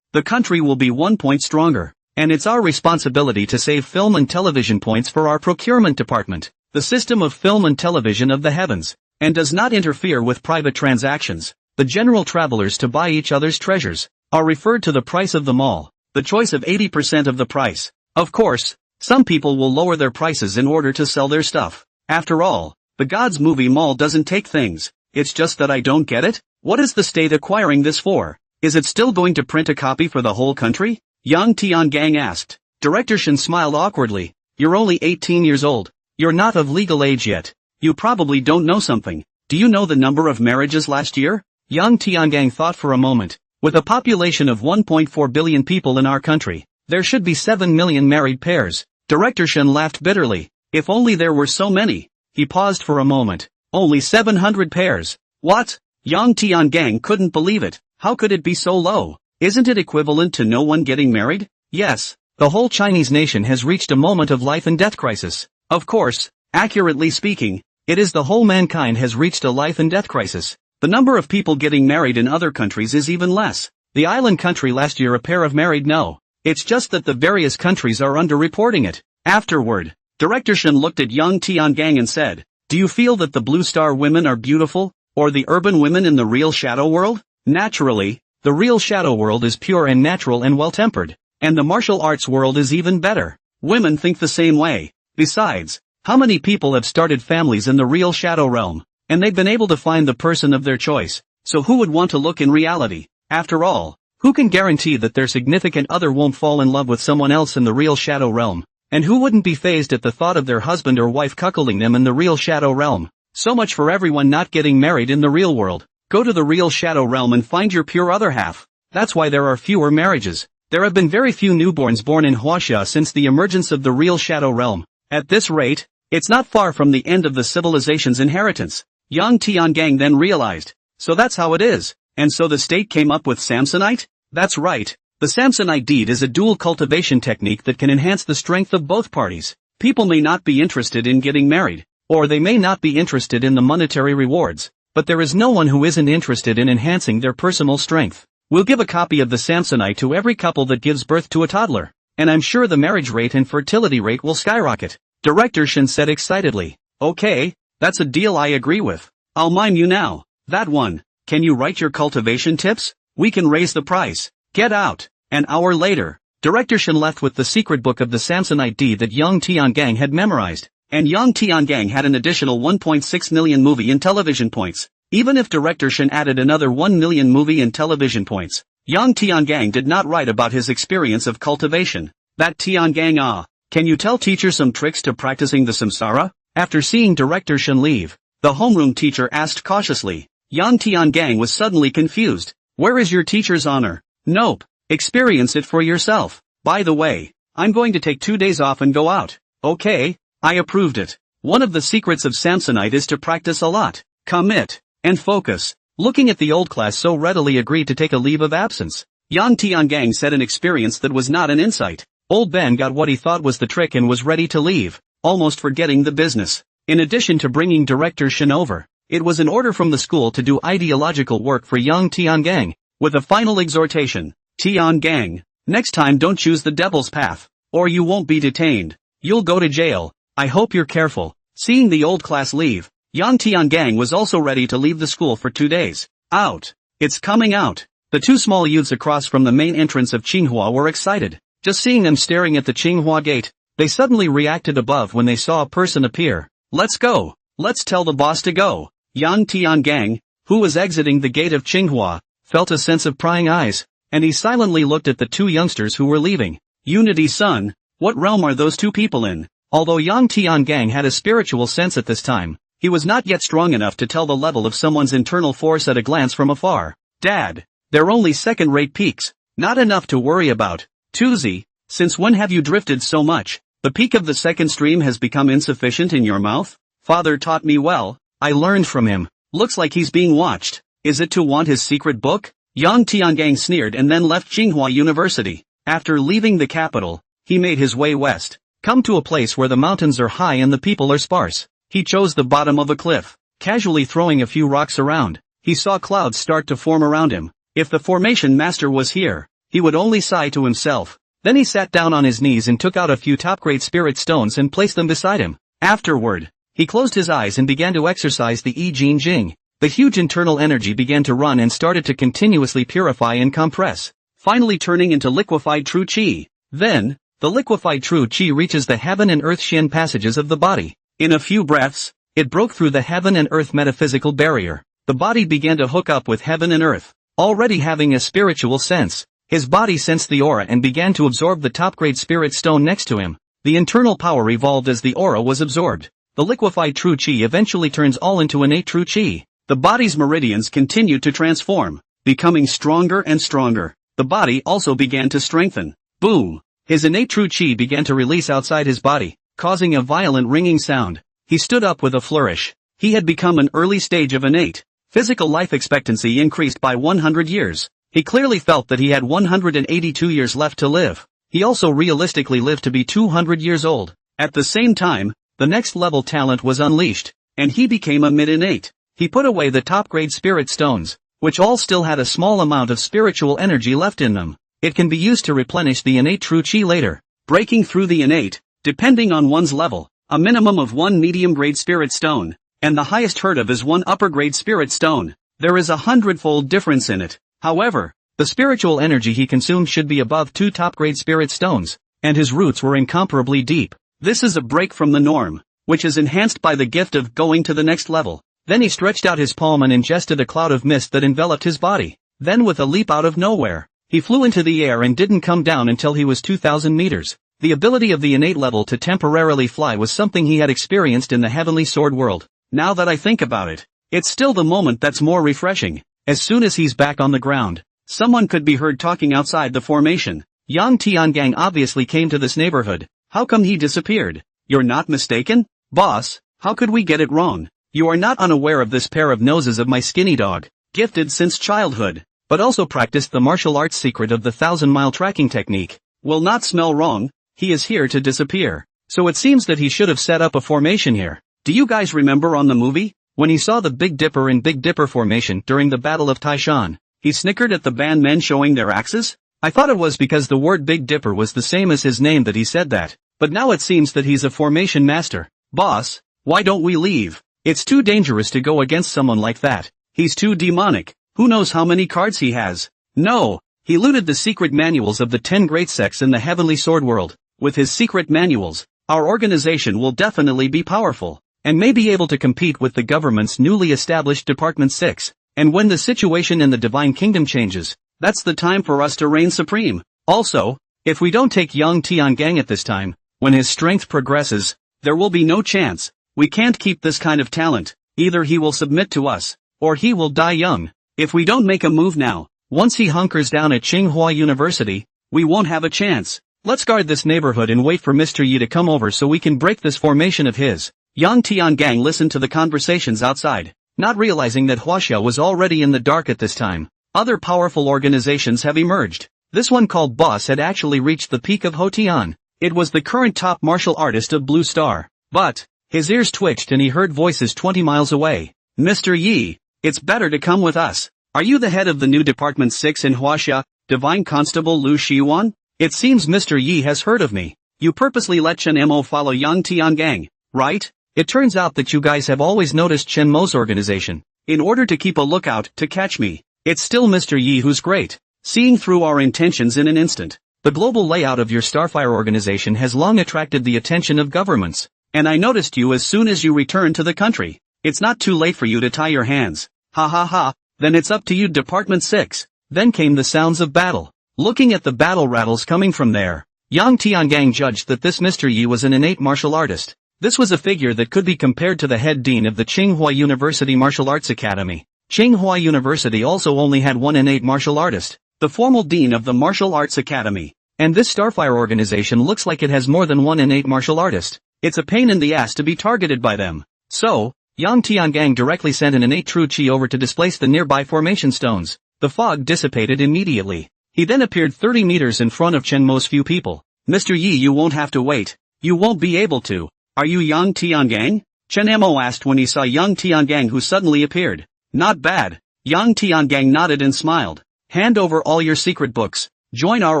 [SPEAKER 1] will be 1 point stronger. And it's our responsibility to save film and television points for our procurement department. The system of film and television of the heavens, and does not interfere with private transactions. The general travelers to buy each other's treasures, are referred to the price of the mall, the choice of 80% of the price. Of course, some people will lower their prices in order to sell their stuff. After all, the God's movie mall doesn't take things. It's just that I don't get it. What is the state acquiring this for? Is it still going to print a copy for the whole country? Yang Tiangang asked. Director Shen smiled awkwardly. You're only 18 years old. You're not of legal age yet. You probably don't know something. Do you know the number of marriages last year? Yang Tiangang thought for a moment. With a population of 1.4 billion people in our country, there should be 7 million married pairs. Director Shen laughed bitterly. If only there were so many. He paused for a moment. Only 700 pairs. What? Yang Tiangang couldn't believe it. How could it be so low? Isn't it equivalent to no one getting married? Yes, the whole Chinese nation has reached a moment of life and death crisis. Of course, accurately speaking, it is the whole mankind has reached a life and death crisis. The number of people getting married in other countries is even less. The island country last year a pair of married no. It's just that the various countries are underreporting it. Afterward, Director Shen looked at Yang Tiangang and said, do you feel that the Blue Star women are beautiful, or the urban women in the real shadow world? Naturally. The real shadow world is pure and natural and well-tempered, and the martial arts world is even better. Women think the same way. Besides, how many people have started families in the real shadow realm, and they've been able to find the person of their choice, so who would want to look in reality? After all, who can guarantee that their significant other won't fall in love with someone else in the real shadow realm? And who wouldn't be fazed at the thought of their husband or wife cuckolding them in the real shadow realm? So much for everyone not getting married in the real world. Go to the real shadow realm and find your pure other half. That's why there are fewer marriages. There have been very few newborns born in Huaxia since the emergence of the real shadow realm. At this rate, it's not far from the end of the civilization's inheritance. Yang Tiangang then realized. So that's how it is. And so the state came up with Samsonite? That's right. The Samsonite deed is a dual cultivation technique that can enhance the strength of both parties. People may not be interested in getting married, or they may not be interested in the monetary rewards. But there is no one who isn't interested in enhancing their personal strength. We'll give a copy of the Samsonite to every couple that gives birth to a toddler, and I'm sure the marriage rate and fertility rate will skyrocket. Director Shen said excitedly. Okay, that's a deal I agree with. I'll mime you now. That one. Can you write your cultivation tips? We can raise the price. Get out. An hour later, Director Shen left with the secret book of the Samsonite deed that Yang Tiangang had memorized. And Yang Tiangang had an additional 1.6 million movie and television points. Even if Director Shen added another 1 million movie and television points, Yang Tiangang did not write about his experience of cultivation. That Tiangang can you tell teacher some tricks to practicing the samsara? After seeing Director Shen leave, the homeroom teacher asked cautiously. Yang Tiangang was suddenly confused. Where is your teacher's honor? Nope. Experience it for yourself. By the way, I'm going to take 2 days off and go out. Okay. I approved it. One of the secrets of Samsonite is to practice a lot, commit, and focus. Looking at the old class so readily agreed to take a leave of absence. Yang Tiangang said an experience that was not an insight. Old Ben got what he thought was the trick and was ready to leave, almost forgetting the business. In addition to bringing Director Shen over, it was an order from the school to do ideological work for Yang Tiangang, with a final exhortation. Tiangang, next time don't choose the devil's path, or you won't be detained. You'll go to jail. I hope you're careful. Seeing the old class leave, Yang Tiangang was also ready to leave the school for 2 days. Out. It's coming out. The two small youths across from the main entrance of Tsinghua were excited. Just seeing them staring at the Tsinghua gate, they suddenly reacted above when they saw a person appear. Let's go. Let's tell the boss to go. Yang Tiangang, who was exiting the gate of Tsinghua, felt a sense of prying eyes, and he silently looked at the two youngsters who were leaving. Unity-son, what realm are those two people in? Although Yang Tiangang had a spiritual sense at this time, he was not yet strong enough to tell the level of someone's internal force at a glance from afar. Dad, they're only second-rate peaks, not enough to worry about. Tuzi, since when have you drifted so much? The peak of the second stream has become insufficient in your mouth? Father taught me well, I learned from him. Looks like he's being watched. Is it to want his secret book? Yang Tiangang sneered and then left Tsinghua University. After leaving the capital, he made his way west. Come to a place where the mountains are high and the people are sparse. He chose the bottom of a cliff. Casually throwing a few rocks around, he saw clouds start to form around him. If the formation master was here, he would only sigh to himself. Then he sat down on his knees and took out a few top-grade spirit stones and placed them beside him. Afterward, he closed his eyes and began to exercise the I Ching Jing. The huge internal energy began to run and started to continuously purify and compress, finally turning into liquefied true qi. Then, the liquefied true qi reaches the heaven and earth Shen passages of the body. In a few breaths, it broke through the heaven and earth metaphysical barrier. The body began to hook up with heaven and earth. Already having a spiritual sense, his body sensed the aura and began to absorb the top-grade spirit stone next to him. The internal power evolved as the aura was absorbed. The liquefied true qi eventually turns all into innate true qi. The body's meridians continued to transform, becoming stronger and stronger. The body also began to strengthen. Boom! His innate true qi began to release outside his body, causing a violent ringing sound. He stood up with a flourish. He had become an early stage of innate. Physical life expectancy increased by 100 years. He clearly felt that he had 182 years left to live. He also realistically lived to be 200 years old. At the same time, the next level talent was unleashed, and he became a mid-innate. He put away the top-grade spirit stones, which all still had a small amount of spiritual energy left in them. It can be used to replenish the innate true qi later. Breaking through the innate, depending on one's level, a minimum of 1 medium-grade spirit stone, and the highest heard of is 1 upper-grade spirit stone. There is a 100-fold difference in it. However, the spiritual energy he consumed should be above 2 top-grade spirit stones, and his roots were incomparably deep. This is a break from the norm, which is enhanced by the gift of going to the next level. Then he stretched out his palm and ingested a cloud of mist that enveloped his body. Then with a leap out of nowhere, he flew into the air and didn't come down until he was 2,000 meters. The ability of the innate level to temporarily fly was something he had experienced in the heavenly sword world. Now that I think about it, it's still the moment that's more refreshing. As soon as he's back on the ground, someone could be heard talking outside the formation. Yang Tiangang obviously came to this neighborhood. How come he disappeared? You're not mistaken? Boss, how could we get it wrong? You are not unaware of this pair of noses of my skinny dog, gifted since childhood, but also practiced the martial arts secret of the 1,000-mile tracking technique. Will not smell wrong, he is here to disappear. So it seems that he should have set up a formation here. Do you guys remember on the movie, when he saw the Big Dipper in Big Dipper formation during the Battle of Taishan, he snickered at the band men showing their axes? I thought it was because the word Big Dipper was the same as his name that he said that, but now it seems that he's a formation master. Boss, why don't we leave? It's too dangerous to go against someone like that. He's too demonic. Who knows how many cards he has? No, he looted the secret manuals of the 10 great sects in the heavenly sword world. With his secret manuals, our organization will definitely be powerful, and may be able to compete with the government's newly established Department 6. And when the situation in the Divine Kingdom changes, that's the time for us to reign supreme. Also, if we don't take Yang Tiangang at this time, when his strength progresses, there will be no chance. We can't keep this kind of talent. Either he will submit to us, or he will die young. If we don't make a move now, once he hunkers down at Tsinghua University, we won't have a chance. Let's guard this neighborhood and wait for Mr. Yi to come over so we can break this formation of his. Yang Tiangang listened to the conversations outside, not realizing that Huaxia was already in the dark at this time. Other powerful organizations have emerged. This one called Boss had actually reached the peak of Hotian. It was the current top martial artist of Blue Star. But his ears twitched and he heard voices 20 miles away. Mr. Yi, it's better to come with us. Are you the head of the new Department 6 in Huaxia, Divine Constable Lu Shiwan? It seems Mr. Yi has heard of me. You purposely let Chen Mo follow Yang Tiangang, right? It turns out that you guys have always noticed Chen Mo's organization, in order to keep a lookout to catch me. It's still Mr. Yi who's great, seeing through our intentions in an instant. The global layout of your Starfire organization has long attracted the attention of governments, and I noticed you as soon as you returned to the country. It's not too late for you to tie your hands. Ha ha ha, then it's up to you Department 6. Then came the sounds of battle. Looking at the battle rattles coming from there, Yang Tiangang judged that this Mr. Yi was an innate martial artist. This was a figure that could be compared to the head dean of the Tsinghua University Martial Arts Academy. Tsinghua University also only had one innate martial artist, the formal dean of the Martial Arts Academy. And this Starfire organization looks like it has more than one innate martial artist. It's a pain in the ass to be targeted by them. So, Yang Tiangang directly sent an innate true qi over to displace the nearby formation stones. The fog dissipated immediately. He then appeared 30 meters in front of Chen Mo's few people. Mr. Yi, you won't have to wait. You won't be able to. Are you Yang Tiangang? Chen Mo asked when he saw Yang Tiangang, who suddenly appeared. Not bad. Yang Tiangang nodded and smiled. Hand over all your secret books. Join our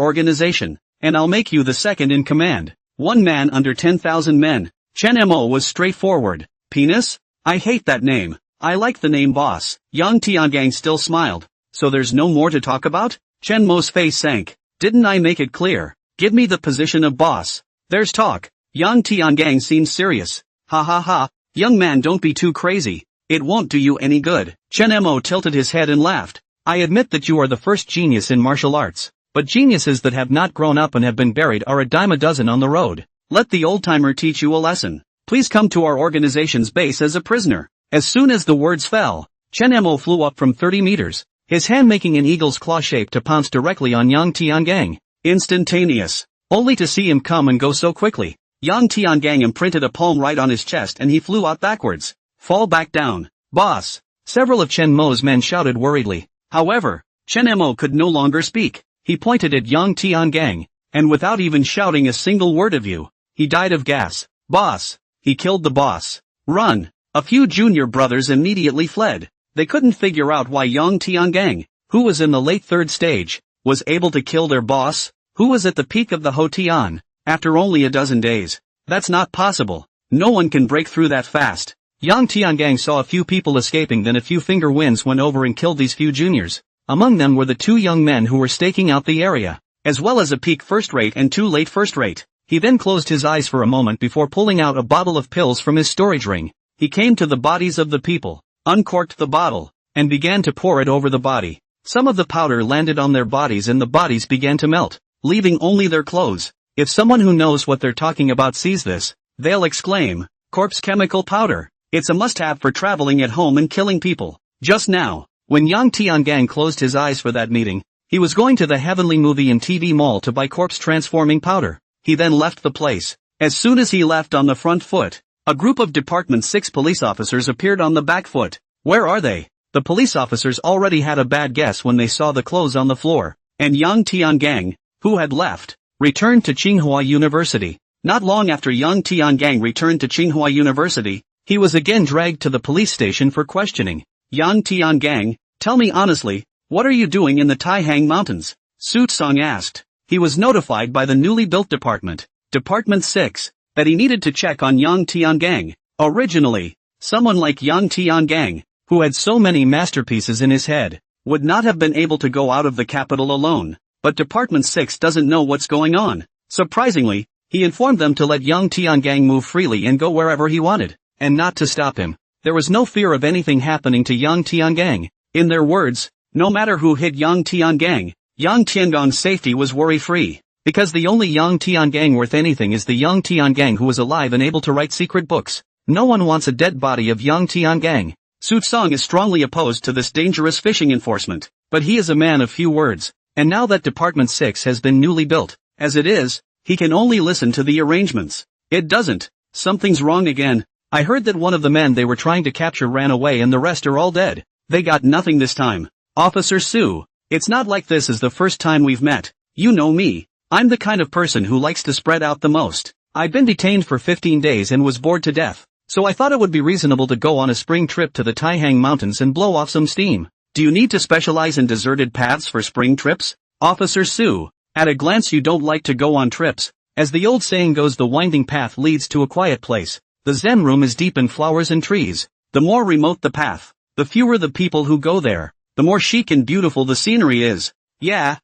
[SPEAKER 1] organization, and I'll make you the second in command. One man under 10,000 men. Chen Mo was straightforward. Penis? I hate that name. I like the name boss. Yang Tiangang still smiled. So there's no more to talk about? Chen Mo's face sank. Didn't I make it clear? Give me the position of boss. There's talk. Yang Tiangang seemed serious. Ha ha ha. Young man, don't be too crazy. It won't do you any good. Chen Mo tilted his head and laughed. I admit that you are the first genius in martial arts. But geniuses that have not grown up and have been buried are a dime a dozen on the road. Let the old-timer teach you a lesson. Please come to our organization's base as a prisoner. As soon as the words fell, Chen Mo flew up from 30 meters, his hand making an eagle's claw shape to pounce directly on Yang Tiangang. Instantaneous. Only to see him come and go so quickly. Yang Tiangang imprinted a palm right on his chest and he flew out backwards. Fall back down. Boss. Several of Chen Mo's men shouted worriedly. However, Chen Mo could no longer speak. He pointed at Yang Tiangang, and without even shouting a single word of you, he died of gas. Boss. He killed the boss. Run. A few junior brothers immediately fled. They couldn't figure out why Yang Tiangang, who was in the late third stage, was able to kill their boss, who was at the peak of the Hotian, after only a dozen days. That's not possible. No one can break through that fast. Yang Tiangang saw a few people escaping, then a few finger winds went over and killed these few juniors. Among them were the two young men who were staking out the area, as well as a peak first rate and two late first rate. He then closed his eyes for a moment before pulling out a bottle of pills from his storage ring. He came to the bodies of the people, uncorked the bottle, and began to pour it over the body. Some of the powder landed on their bodies and the bodies began to melt, leaving only their clothes. If someone who knows what they're talking about sees this, they'll exclaim, corpse chemical powder. It's a must-have for traveling at home and killing people. Just now, when Yang Tiangang closed his eyes for that meeting, he was going to the Heavenly Movie and TV Mall to buy corpse-transforming powder. He then left the place. As soon as he left on the front foot, a group of Department 6 police officers appeared on the back foot. Where are they? The police officers already had a bad guess when they saw the clothes on the floor, and Yang Tiangang, who had left, returned to Tsinghua University. Not long after Yang Tiangang returned to Tsinghua University, he was again dragged to the police station for questioning. Yang Tiangang, tell me honestly, what are you doing in the Taihang Mountains? Su Tsang asked. He was notified by the newly built department, Department 6, that he needed to check on Yang Tiangang. Originally, someone like Yang Tiangang, who had so many masterpieces in his head, would not have been able to go out of the capital alone. But Department 6 doesn't know what's going on. Surprisingly, he informed them to let Yang Tiangang move freely and go wherever he wanted, and not to stop him. There was no fear of anything happening to Yang Tiangang. In their words, no matter who hit Yang Tiangang, Yang Tiangang's safety was worry-free. Because the only Yang Tiangang worth anything is the Yang Tiangang who was alive and able to write secret books. No one wants a dead body of Yang Tiangang. Su Tsang is strongly opposed to this dangerous fishing enforcement, but he is a man of few words, and now that Department 6 has been newly built, as it is, he can only listen to the arrangements. It doesn't. Something's wrong again. I heard that one of the men they were trying to capture ran away and the rest are all dead. They got nothing this time. Officer Su, it's not like this is the first time we've met. You know me. I'm the kind of person who likes to spread out the most. I've been detained for 15 days and was bored to death, so I thought it would be reasonable to go on a spring trip to the Taihang Mountains and blow off some steam. Do you need to specialize in deserted paths for spring trips? Officer Su, at a glance you don't like to go on trips. As the old saying goes, the winding path leads to a quiet place. The Zen room is deep in flowers and trees. The more remote the path, the fewer the people who go there, the more chic and beautiful the scenery is. Yeah,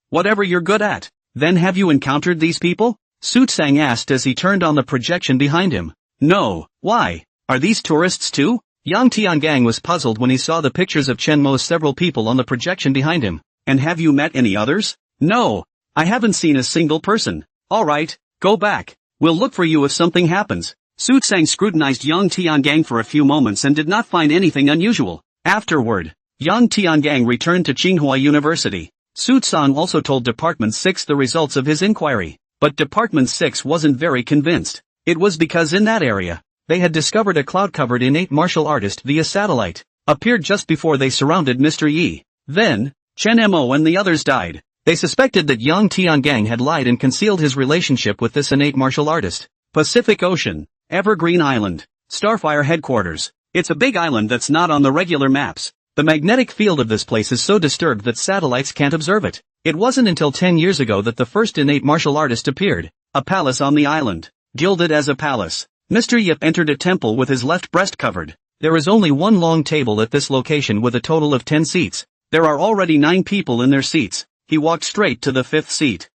[SPEAKER 1] whatever you're good at. Then have you encountered these people? Su Tsang asked as he turned on the projection behind him. No, why? Are these tourists too? Yang Tiangang was puzzled when he saw the pictures of Chen Mo's several people on the projection behind him. And have you met any others? No, I haven't seen a single person. Alright, go back. We'll look for you if something happens. Su Tsang scrutinized Yang Tiangang for a few moments and did not find anything unusual. Afterward, Yang Tiangang returned to Tsinghua University. Su Tsang also told Department 6 the results of his inquiry, but Department 6 wasn't very convinced. It was because in that area, they had discovered a cloud-covered innate martial artist via satellite, appeared just before they surrounded Mr. Yi. Then, Chen Mo and the others died. They suspected that young Tiangang had lied and concealed his relationship with this innate martial artist. Pacific Ocean, Evergreen Island, Starfire headquarters. It's a big island that's not on the regular maps. The magnetic field of this place is so disturbed that satellites can't observe it. It wasn't until 10 years ago that the first innate martial artist appeared. A palace on the island. Gilded as a palace. Mr. Yip entered a temple with his left breast covered. There is only one long table at this location with a total of 10 seats. There are already 9 people in their seats. He walked straight to the 5th seat.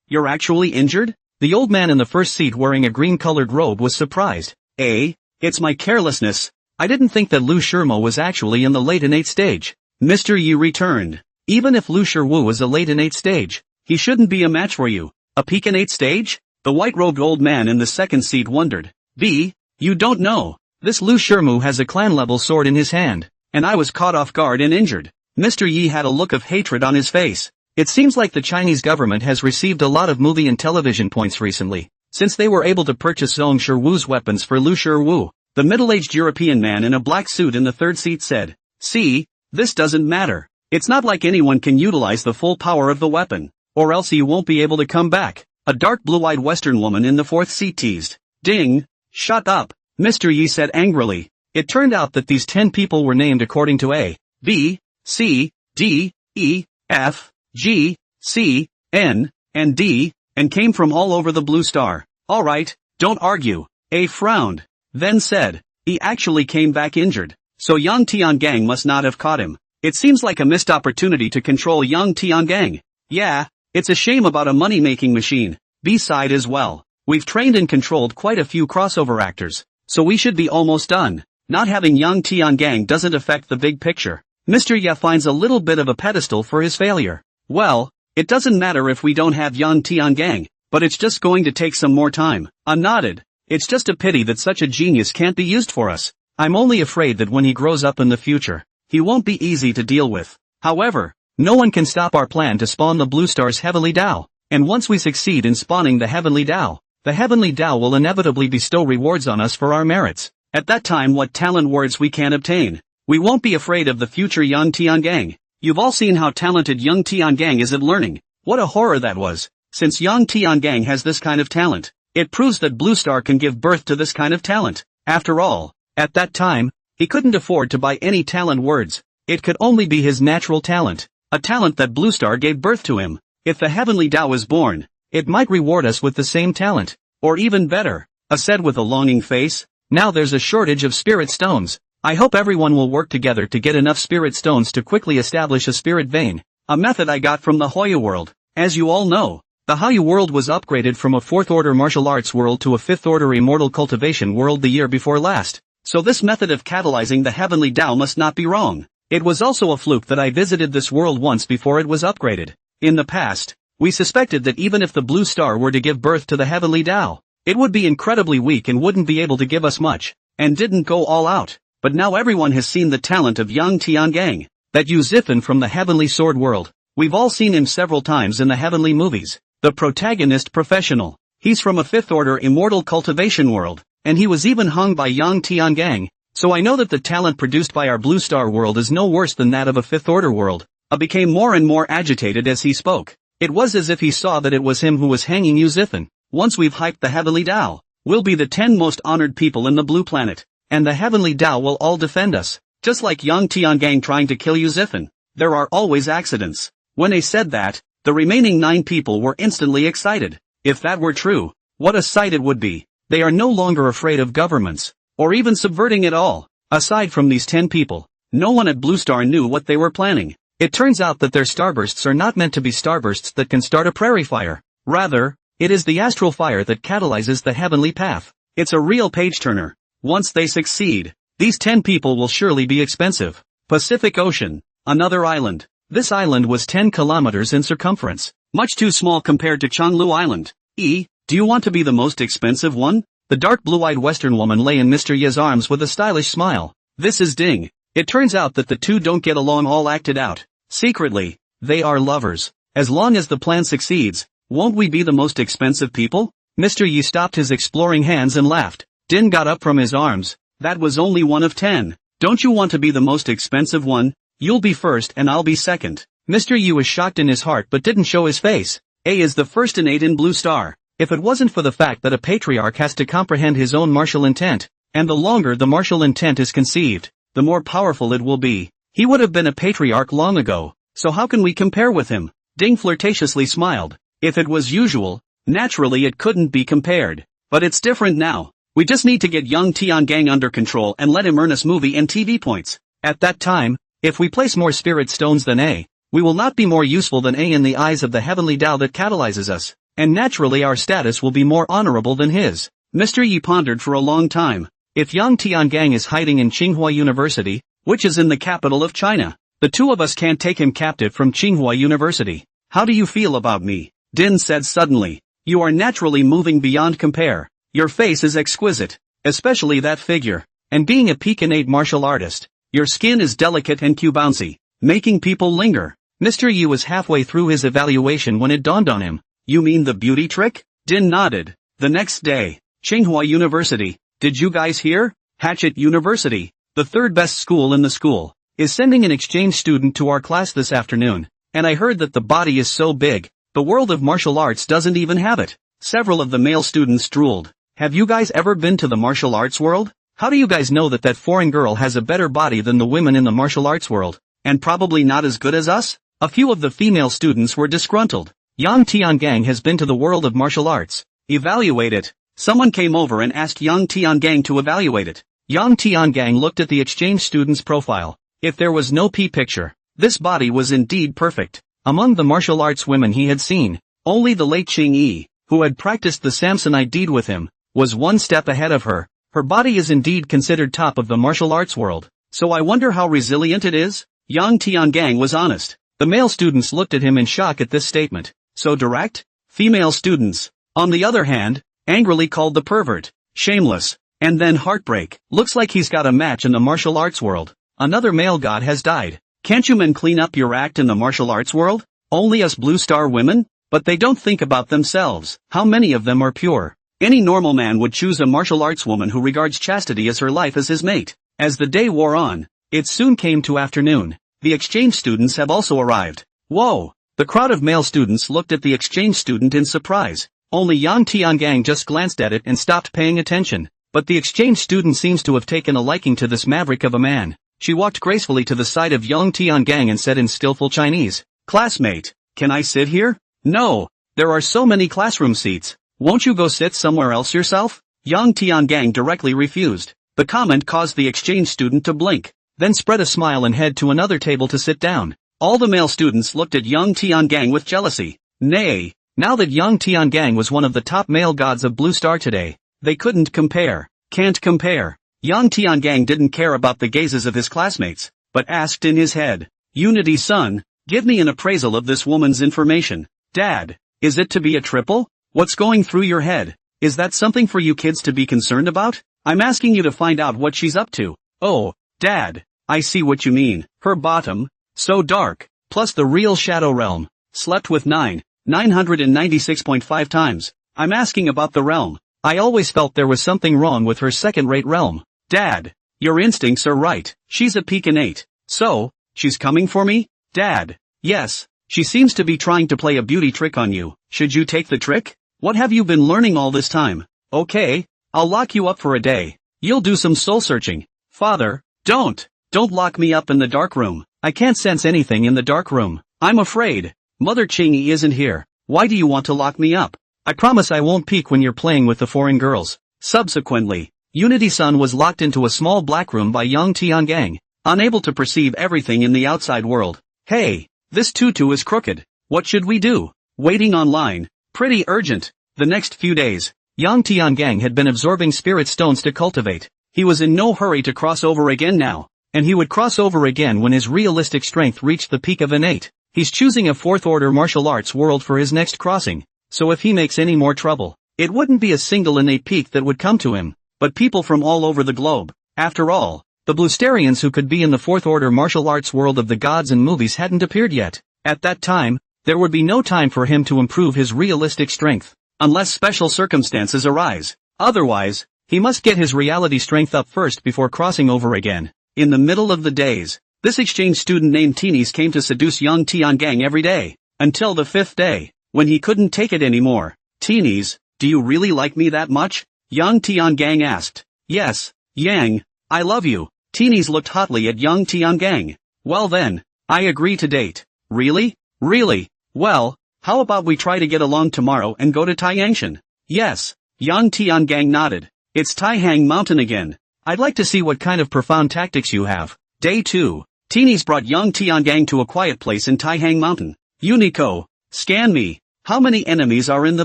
[SPEAKER 1] You're actually injured? The old man in the first seat wearing a green-colored robe was surprised. It's my carelessness. I didn't think that Lu Shurmo was actually in the late innate stage. Mr. Yi returned. Even if Lu Shiwu was a late innate stage, he shouldn't be a match for you. A peak innate stage? The white-robed old man in the second seat wondered. You don't know. This Lu Shurmu has a clan-level sword in his hand, and I was caught off guard and injured. Mr. Yi had a look of hatred on his face. It seems like the Chinese government has received a lot of movie and television points recently, since they were able to purchase Zhong Shiwu's weapons for Lu Shiwu. The middle-aged European man in a black suit in the third seat said, "See, this doesn't matter. It's not like anyone can utilize the full power of the weapon, or else you won't be able to come back." A dark blue-eyed Western woman in the fourth seat teased. "Ding! Shut up," Mr. Yi said angrily. It turned out that these 10 people were named according to A, B, C, D, E, F, G, C, N, and D, and came from all over the Blue Star. "Alright, don't argue." A frowned, then said, "He actually came back injured, so Yang Tiangang must not have caught him. It seems like a missed opportunity to control Yang Tiangang. Yeah, it's a shame about a money-making machine." B sighed as well. "We've trained and controlled quite a few crossover actors, so we should be almost done. Not having Yang Tiangang doesn't affect the big picture." Mr. Ye finds a little bit of a pedestal for his failure. "Well, it doesn't matter if we don't have Yang Tiangang, but it's just going to take some more time." I nodded. "It's just a pity that such a genius can't be used for us. I'm only afraid that when he grows up in the future, he won't be easy to deal with. However, no one can stop our plan to spawn the Blue Star's Heavenly Dao, and once we succeed in spawning the Heavenly Dao will inevitably bestow rewards on us for our merits. At that time, what talent words we can obtain. We won't be afraid of the future Yang Tiangang. You've all seen how talented Yang Tiangang is at learning. What a horror that was. Since Yang Tiangang has this kind of talent, it proves that Blue Star can give birth to this kind of talent. After all, at that time, he couldn't afford to buy any talent words. It could only be his natural talent, a talent that Blue Star gave birth to him. If the Heavenly Dao is born, it might reward us with the same talent, or even better," I said with a longing face. "Now there's a shortage of spirit stones. I hope everyone will work together to get enough spirit stones to quickly establish a spirit vein, a method I got from the Hoya world. As you all know, the Hoya world was upgraded from a 4th order martial arts world to a 5th order immortal cultivation world the year before last, so this method of catalyzing the Heavenly Dao must not be wrong. It was also a fluke that I visited this world once before it was upgraded. In the past, we suspected that even if the Blue Star were to give birth to the Heavenly Dao, it would be incredibly weak and wouldn't be able to give us much, and didn't go all out. But now everyone has seen the talent of Yang Tiangang, that Yu Zifan from the Heavenly Sword world. We've all seen him several times in the Heavenly movies. The protagonist professional. He's from a 5th order immortal cultivation world, and he was even hung by Yang Tiangang, so I know that the talent produced by our Blue Star world is no worse than that of a 5th order world." I became more and more agitated as he spoke. It was as if he saw that it was him who was hanging Yu Zifan. "Once we've hyped the Heavenly Dao, we'll be the 10 most honored people in the Blue Planet, and the Heavenly Dao will all defend us, just like Yang Tiangang trying to kill Yu Zifan. There are always accidents." When they said that, the remaining 9 people were instantly excited. If that were true, what a sight it would be. They are no longer afraid of governments, or even subverting it all. Aside from these 10 people, no one at Blue Star knew what they were planning. It turns out that their starbursts are not meant to be starbursts that can start a prairie fire. Rather, it is the astral fire that catalyzes the heavenly path. It's a real page-turner. Once they succeed, these 10 people will surely be expensive. Pacific Ocean, another island. This island was 10 kilometers in circumference, much too small compared to Changlu Island. Do you want to be the most expensive one? The dark blue-eyed Western woman lay in Mr. Ye's arms with a stylish smile. This is Ding. It turns out that the two don't get along, all acted out. Secretly, they are lovers. As long as the plan succeeds, won't we be the most expensive people? Mr. Yi stopped his exploring hands and laughed. Din got up from his arms. That was only one of 10. Don't you want to be the most expensive one? You'll be first and I'll be second. Mr. Yu was shocked in his heart but didn't show his face. A is the first innate in Blue Star. If it wasn't for the fact that a patriarch has to comprehend his own martial intent, and the longer the martial intent is conceived, the more powerful it will be, he would have been a patriarch long ago, so how can we compare with him? Ding flirtatiously smiled. If it was usual, naturally it couldn't be compared. But it's different now. We just need to get young Tiangang under control and let him earn us movie and TV points. At that time, if we place more spirit stones than A, we will not be more useful than A in the eyes of the heavenly Tao that catalyzes us, and naturally our status will be more honorable than his. Mr. Yi pondered for a long time. If young Tiangang is hiding in Tsinghua University, which is in the capital of China, the two of us can't take him captive from Tsinghua University. How do you feel about me? Din said suddenly. You are naturally moving beyond compare. Your face is exquisite, especially that figure. And being a peak-innate martial artist, your skin is delicate and bouncy, making people linger. Mr. Yu was halfway through his evaluation when it dawned on him. You mean the beauty trick? Din nodded. The next day, Tsinghua University. Did you guys hear? Hatchet University, the third best school in the school, is sending an exchange student to our class this afternoon. And I heard that the body is so big, the world of martial arts doesn't even have it. Several of the male students drooled. Have you guys ever been to the martial arts world? How do you guys know that foreign girl has a better body than the women in the martial arts world? And probably not as good as us? A few of the female students were disgruntled. Yang Tiangang has been to the world of martial arts. Evaluate it. Someone came over and asked Yang Tiangang to evaluate it. Yang Tiangang looked at the exchange student's profile. If there was no P picture, this body was indeed perfect. Among the martial arts women he had seen, only the late Qing Yi, who had practiced the Samsonite deed with him, was one step ahead of her. Her body is indeed considered top of the martial arts world. So I wonder how resilient it is? Yang Tiangang was honest. The male students looked at him in shock at this statement. So direct? Female students, on the other hand, angrily called the pervert shameless, and then heartbreak. Looks like he's got a match in the martial arts world. Another male god has died. Can't you men clean up your act in the martial arts world? Only us Blue Star women? But they don't think about themselves. How many of them are pure? Any normal man would choose a martial arts woman who regards chastity as her life as his mate. As the day wore on, it soon came to afternoon. The exchange students have also arrived. Whoa! The crowd of male students looked at the exchange student in surprise. Only Yang Tiangang just glanced at it and stopped paying attention. But the exchange student seems to have taken a liking to this maverick of a man. She walked gracefully to the side of Yang Tiangang and said in skillful Chinese, "Classmate, can I sit here?" "No, there are so many classroom seats. Won't you go sit somewhere else yourself?" Yang Tiangang directly refused. The comment caused the exchange student to blink, then spread a smile and head to another table to sit down. All the male students looked at Yang Tiangang with jealousy. Nay, now that Yang Tiangang was one of the top male gods of Blue Star today, they couldn't compare. Can't compare. Yang Tiangang didn't care about the gazes of his classmates, but asked in his head, Unity-son, give me an appraisal of this woman's information. Dad, is it to be a triple? What's going through your head? Is that something for you kids to be concerned about? I'm asking you to find out what she's up to. Oh, Dad, I see what you mean. Her bottom, so dark, plus the real shadow realm, slept with 996.5 times. I'm asking about the realm. I always felt there was something wrong with her second-rate realm. Dad, your instincts are right. She's a peak innate. So, she's coming for me? Dad, yes. She seems to be trying to play a beauty trick on you. Should you take the trick? What have you been learning all this time? Okay, I'll lock you up for a day. You'll do some soul searching. Father, don't lock me up in the dark room. I can't sense anything in the dark room. I'm afraid. Mother Chingy isn't here. Why do you want to lock me up? I promise I won't peek when you're playing with the foreign girls. Subsequently, Unity-san was locked into a small black room by Yang Tiangang, unable to perceive everything in the outside world. Hey, this tutu is crooked. What should we do? Waiting online. Pretty urgent. The next few days, Yang Tiangang had been absorbing spirit stones to cultivate. He was in no hurry to cross over again now, and he would cross over again when his realistic strength reached the peak of innate. He's choosing a fourth-order martial arts world for his next crossing, so if he makes any more trouble, it wouldn't be a single innate peak that would come to him, but people from all over the globe. After all, the Bluestarians who could be in the fourth-order martial arts world of the gods and movies hadn't appeared yet. At that time, there would be no time for him to improve his realistic strength, unless special circumstances arise. Otherwise, he must get his reality strength up first before crossing over again. In the middle of the days, This exchange student named Teenies came to seduce young Tiangang every day, until the 5th day, when he couldn't take it anymore. Teenies, do you really like me that much? Young Tiangang asked. Yes, Yang, I love you. Teenies looked hotly at young Tiangang. Well then, I agree to date. Really? Really? Well, how about we try to get along tomorrow and go to Taiyangshan? Yes. Young Tiangang nodded. It's Taihang Mountain again. I'd like to see what kind of profound tactics you have. Day 2. Teenies brought young Tiangang to a quiet place in Taihang Mountain. Unico, scan me. How many enemies are in the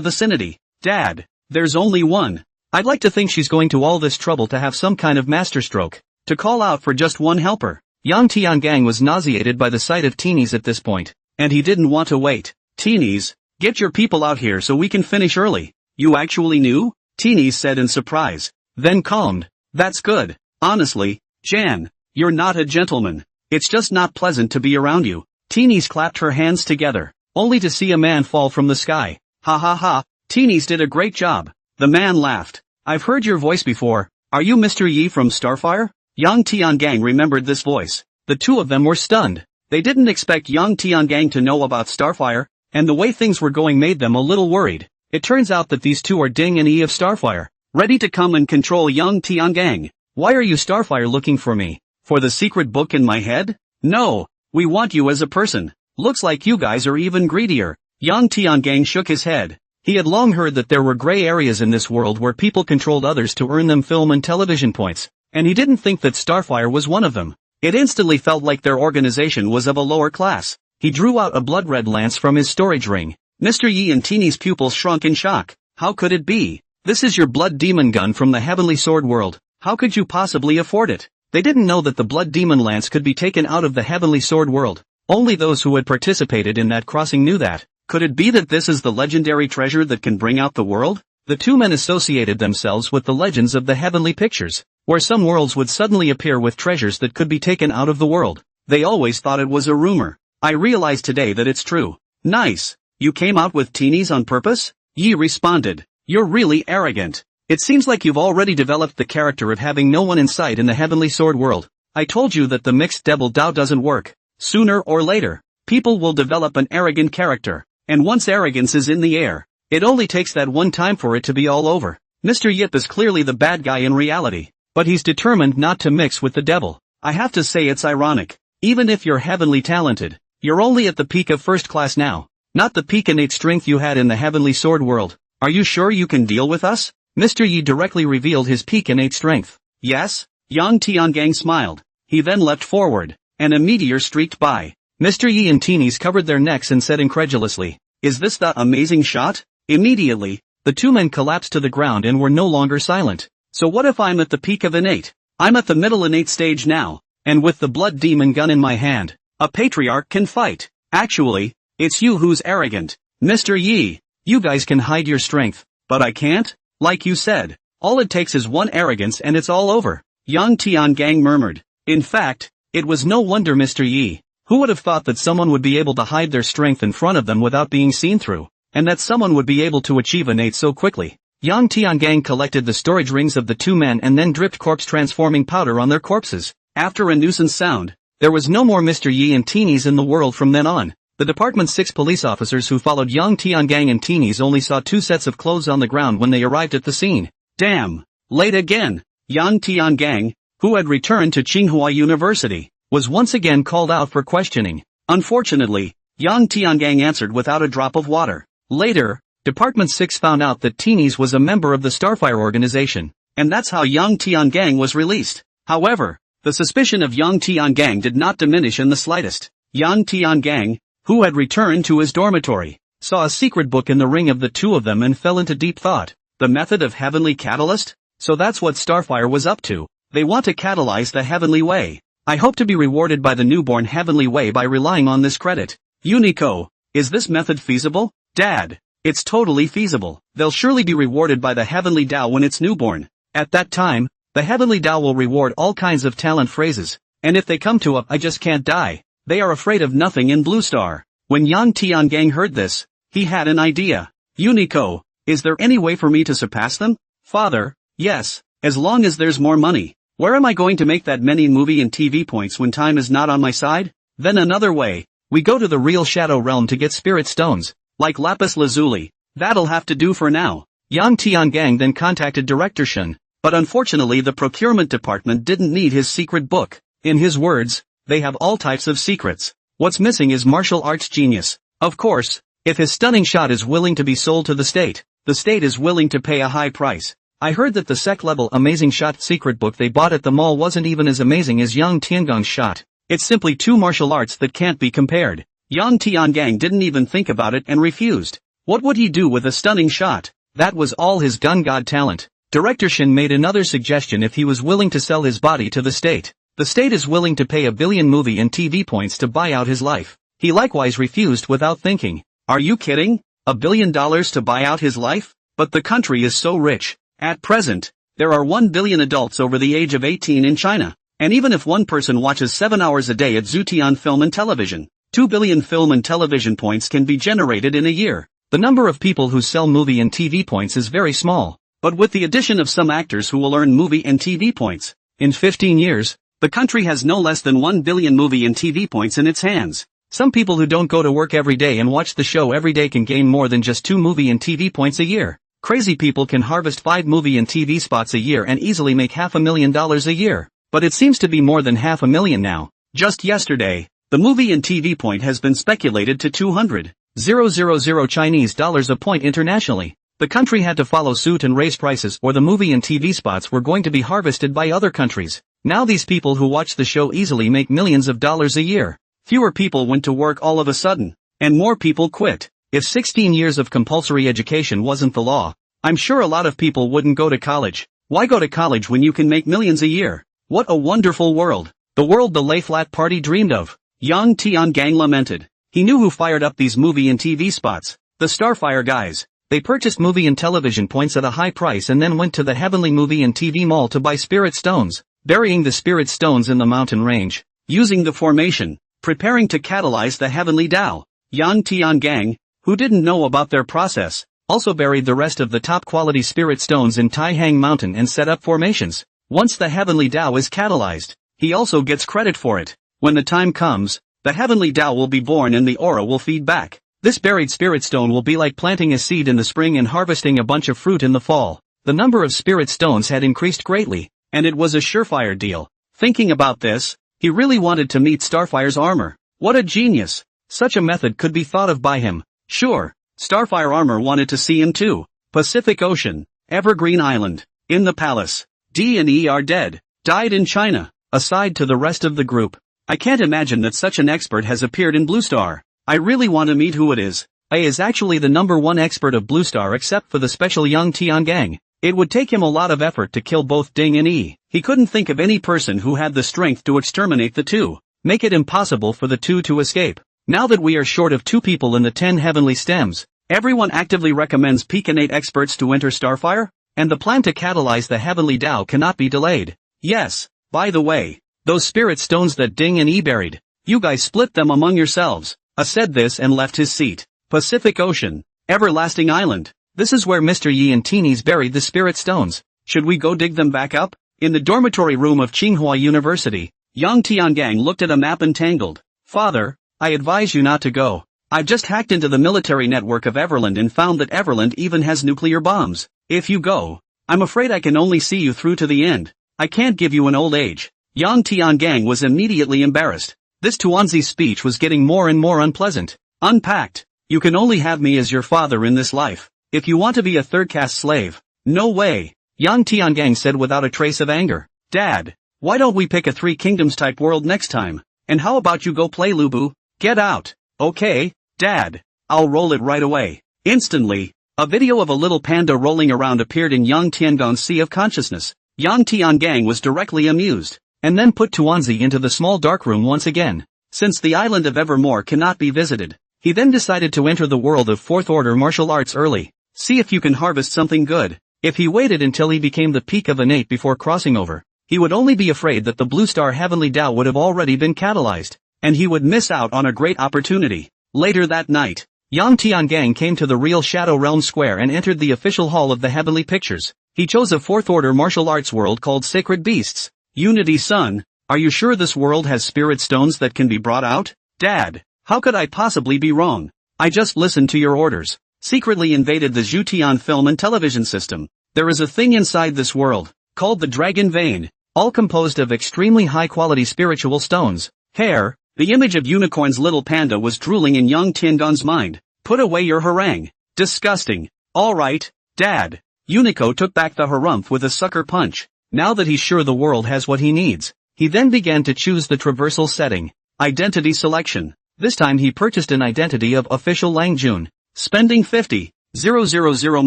[SPEAKER 1] vicinity? Dad, there's only one. I'd like to think she's going to all this trouble to have some kind of masterstroke. To call out for just one helper. Young Tiangang was nauseated by the sight of Teenies at this point, and he didn't want to wait. Teenies, get your people out here so we can finish early. You actually knew? Teenies said in surprise, then calmed. That's good. Honestly, Jan, you're not a gentleman. It's just not pleasant to be around you. Teenies clapped her hands together, only to see a man fall from the sky. Ha ha ha, Teenies did a great job. The man laughed. I've heard your voice before. Are you Mr. Yi from Starfire? Young Tiangang remembered this voice. The two of them were stunned. They didn't expect young Tiangang to know about Starfire, and the way things were going made them a little worried. It turns out that these two are Ding and Yi of Starfire, ready to come and control young Tiangang. Why are you Starfire looking for me? For the secret book in my head? No, we want you as a person. Looks like you guys are even greedier. Young Tiangang shook his head. He had long heard that there were gray areas in this world where people controlled others to earn them film and television points, and he didn't think that Starfire was one of them. It instantly felt like their organization was of a lower class. He drew out a blood-red lance from his storage ring. Mr. Yi and Teeny's pupils shrunk in shock. How could it be? This is your blood demon gun from the Heavenly Sword world. How could you possibly afford it? They didn't know that the blood demon lance could be taken out of the Heavenly Sword world. Only those who had participated in that crossing knew that. Could it be that this is the legendary treasure that can bring out the world? The two men associated themselves with the legends of the heavenly pictures, where some worlds would suddenly appear with treasures that could be taken out of the world. They always thought it was a rumor. I realize today that it's true. Nice. You came out with Teenies on purpose? Yi responded. You're really arrogant. It seems like you've already developed the character of having no one in sight in the Heavenly Sword world. I told you that the mixed devil Dao doesn't work. Sooner or later, people will develop an arrogant character. And once arrogance is in the air, it only takes that one time for it to be all over. Mr. Yip is clearly the bad guy in reality, but he's determined not to mix with the devil. I have to say it's ironic. Even if you're heavenly talented, you're only at the peak of first class now, not the peak innate strength you had in the Heavenly Sword world. Are you sure you can deal with us? Mr. Yi directly revealed his peak innate strength. Yes? Yang Tiangang smiled. He then leapt forward, and a meteor streaked by. Mr. Yi and Teenies covered their necks and said incredulously, "Is this the amazing shot?" Immediately, the two men collapsed to the ground and were no longer silent. So what if I'm at the peak of innate? I'm at the middle innate stage now, and with the blood demon gun in my hand, a patriarch can fight. Actually, it's you who's arrogant. Mr. Yi, you guys can hide your strength, but I can't? Like you said, all it takes is one arrogance and it's all over. Yang Tiangang murmured. In fact, it was no wonder Mr. Yi. Who would have thought that someone would be able to hide their strength in front of them without being seen through, and that someone would be able to achieve innate so quickly? Yang Tiangang collected the storage rings of the two men and then dripped corpse-transforming powder on their corpses. After a nuisance sound, there was no more Mr. Yi and Teenies in the world from then on. The Department 6 police officers who followed young Tiangang and Teenies only saw two sets of clothes on the ground when they arrived at the scene. Damn! Late again! Yang Tiangang, who had returned to Tsinghua University, was once again called out for questioning. Unfortunately, Yang Tiangang answered without a drop of water. Later, Department 6 found out that Teenies was a member of the Starfire organization, and that's how Yang Tiangang was released. However, the suspicion of Yang Tiangang did not diminish in the slightest. Yang Tiangang, who had returned to his dormitory, saw a secret book in the ring of the two of them and fell into deep thought. The method of heavenly catalyst? So that's what Starfire was up to. They want to catalyze the heavenly way. I hope to be rewarded by the newborn heavenly way by relying on this credit. Unico, is this method feasible? Dad, it's totally feasible. They'll surely be rewarded by the heavenly Tao when it's newborn. At that time, the heavenly Tao will reward all kinds of talent phrases, and if they come to a "I just can't die," they are afraid of nothing in Blue Star. When Yang Tiangang heard this, he had an idea. Unico, is there any way for me to surpass them? Father, yes, as long as there's more money. Where am I going to make that many movie and TV points when time is not on my side? Then another way. We go to the real shadow realm to get spirit stones, like lapis lazuli. That'll have to do for now. Yang Tiangang then contacted Director Shen, but unfortunately the procurement department didn't need his secret book. In his words, they have all types of secrets. What's missing is martial arts genius. Of course, if his stunning shot is willing to be sold to the state is willing to pay a high price. I heard that the sec-level amazing shot secret book they bought at the mall wasn't even as amazing as Yang Tiangang's shot. It's simply two martial arts that can't be compared. Yang Tiangang didn't even think about it and refused. What would he do with a stunning shot? That was all his gun god talent. Director Shin made another suggestion if he was willing to sell his body to the state. The state is willing to pay 1 billion movie and TV points to buy out his life. He likewise refused without thinking. Are you kidding? $1 billion to buy out his life? But the country is so rich. At present, there are 1 billion adults over the age of 18 in China. And even if one person watches 7 hours a day at Zutian Film and Television, 2 billion film and television points can be generated in a year. The number of people who sell movie and TV points is very small. But with the addition of some actors who will earn movie and TV points, in 15 years, the country has no less than 1 billion movie and TV points in its hands. Some people who don't go to work every day and watch the show every day can gain more than just 2 movie and TV points a year. Crazy people can harvest 5 movie and TV spots a year and easily make $500,000 a year. But it seems to be more than 500,000 now. Just yesterday, the movie and TV point has been speculated to 200,000 Chinese dollars a point internationally. The country had to follow suit and raise prices or the movie and TV spots were going to be harvested by other countries. Now these people who watch the show easily make millions of dollars a year. Fewer people went to work all of a sudden, and more people quit. If 16 years of compulsory education wasn't the law, I'm sure a lot of people wouldn't go to college. Why go to college when you can make millions a year? What a wonderful world. The world the Lay Flat Party dreamed of. Yang Tiangang lamented. He knew who fired up these movie and TV spots. The Starfire guys. They purchased movie and television points at a high price and then went to the Heavenly Movie and TV Mall to buy spirit stones, burying the spirit stones in the mountain range, using the formation, preparing to catalyze the Heavenly Tao. Yang Tiangang, who didn't know about their process, also buried the rest of the top-quality spirit stones in Taihang Mountain and set up formations. Once the Heavenly Tao is catalyzed, he also gets credit for it. When the time comes, the Heavenly Tao will be born and the aura will feed back. This buried spirit stone will be like planting a seed in the spring and harvesting a bunch of fruit in the fall. The number of spirit stones had increased greatly, and it was a surefire deal. Thinking about this, he really wanted to meet Starfire's armor. What a genius! Such a method could be thought of by him. Sure, Starfire armor wanted to see him too. Pacific Ocean, Evergreen Island, in the palace. D and E are dead, died in China, aside to the rest of the group. I can't imagine that such an expert has appeared in Blue Star. I really want to meet who it is. A is actually the #1 expert of Blue Star except for the special Yang Tiangang. It would take him a lot of effort to kill both Ding and E. He couldn't think of any person who had the strength to exterminate the two. Make it impossible for the two to escape. Now that we are short of 2 people in the 10 heavenly stems, everyone actively recommends Pekinate experts to enter Starfire, and the plan to catalyze the Heavenly Tao cannot be delayed. Yes, by the way, those spirit stones that Ding and E buried, you guys split them among yourselves. A said this and left his seat. Pacific Ocean, Everlasting Island. This is where Mr. Yi and Teenies buried the spirit stones. Should we go dig them back up? In the dormitory room of Tsinghua University, Yang Tiangang looked at a map and tangled. Father, I advise you not to go. I've just hacked into the military network of Everland and found that Everland even has nuclear bombs. If you go, I'm afraid I can only see you through to the end. I can't give you an old age. Yang Tiangang was immediately embarrassed. This Tuanzi's speech was getting more and more unpleasant. Unpacked. You can only have me as your father in this life. If you want to be a third-caste slave, no way. Yang Tiangang said without a trace of anger. Dad, why don't we pick a 3 kingdoms type world next time? And how about you go play Lubu? Get out. Okay, Dad. I'll roll it right away. Instantly, a video of a little panda rolling around appeared in Yang Tiangang's sea of consciousness. Yang Tiangang was directly amused, and then put Tuanzi into the small dark room once again. Since the island of Evermore cannot be visited, he then decided to enter the world of 4th order martial arts early. See if you can harvest something good. If he waited until he became the peak of innate before crossing over, he would only be afraid that the Blue Star Heavenly Tao would have already been catalyzed, and he would miss out on a great opportunity. Later that night, Yang Tiangang came to the real Shadow Realm Square and entered the official hall of the Heavenly Pictures. He chose a 4th order martial arts world called Sacred Beasts. Unity son, are you sure this world has spirit stones that can be brought out? Dad, how could I possibly be wrong? I just listened to your orders. Secretly invaded the Zhutian film and television system. There is a thing inside this world, called the Dragon Vein, all composed of extremely high-quality spiritual stones. Hair, the image of Unicorn's little panda was drooling in young Tiangong's mind. Put away your harangue. Disgusting. Alright, Dad. Unico took back the harumph with a sucker punch. Now that he's sure the world has what he needs, he then began to choose the traversal setting. Identity selection. This time he purchased an identity of official Langjun, spending 50,000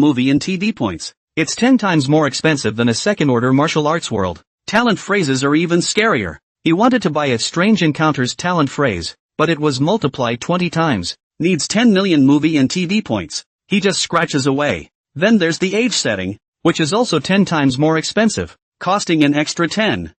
[SPEAKER 1] movie and TV points. It's 10 times more expensive than a second-order martial arts world. Talent phrases are even scarier. He wanted to buy a Strange Encounters talent phrase, but it was multiplied 20 times. Needs 10 million movie and TV points. He just scratches away. Then there's the age setting, which is also 10 times more expensive, costing an extra 10,000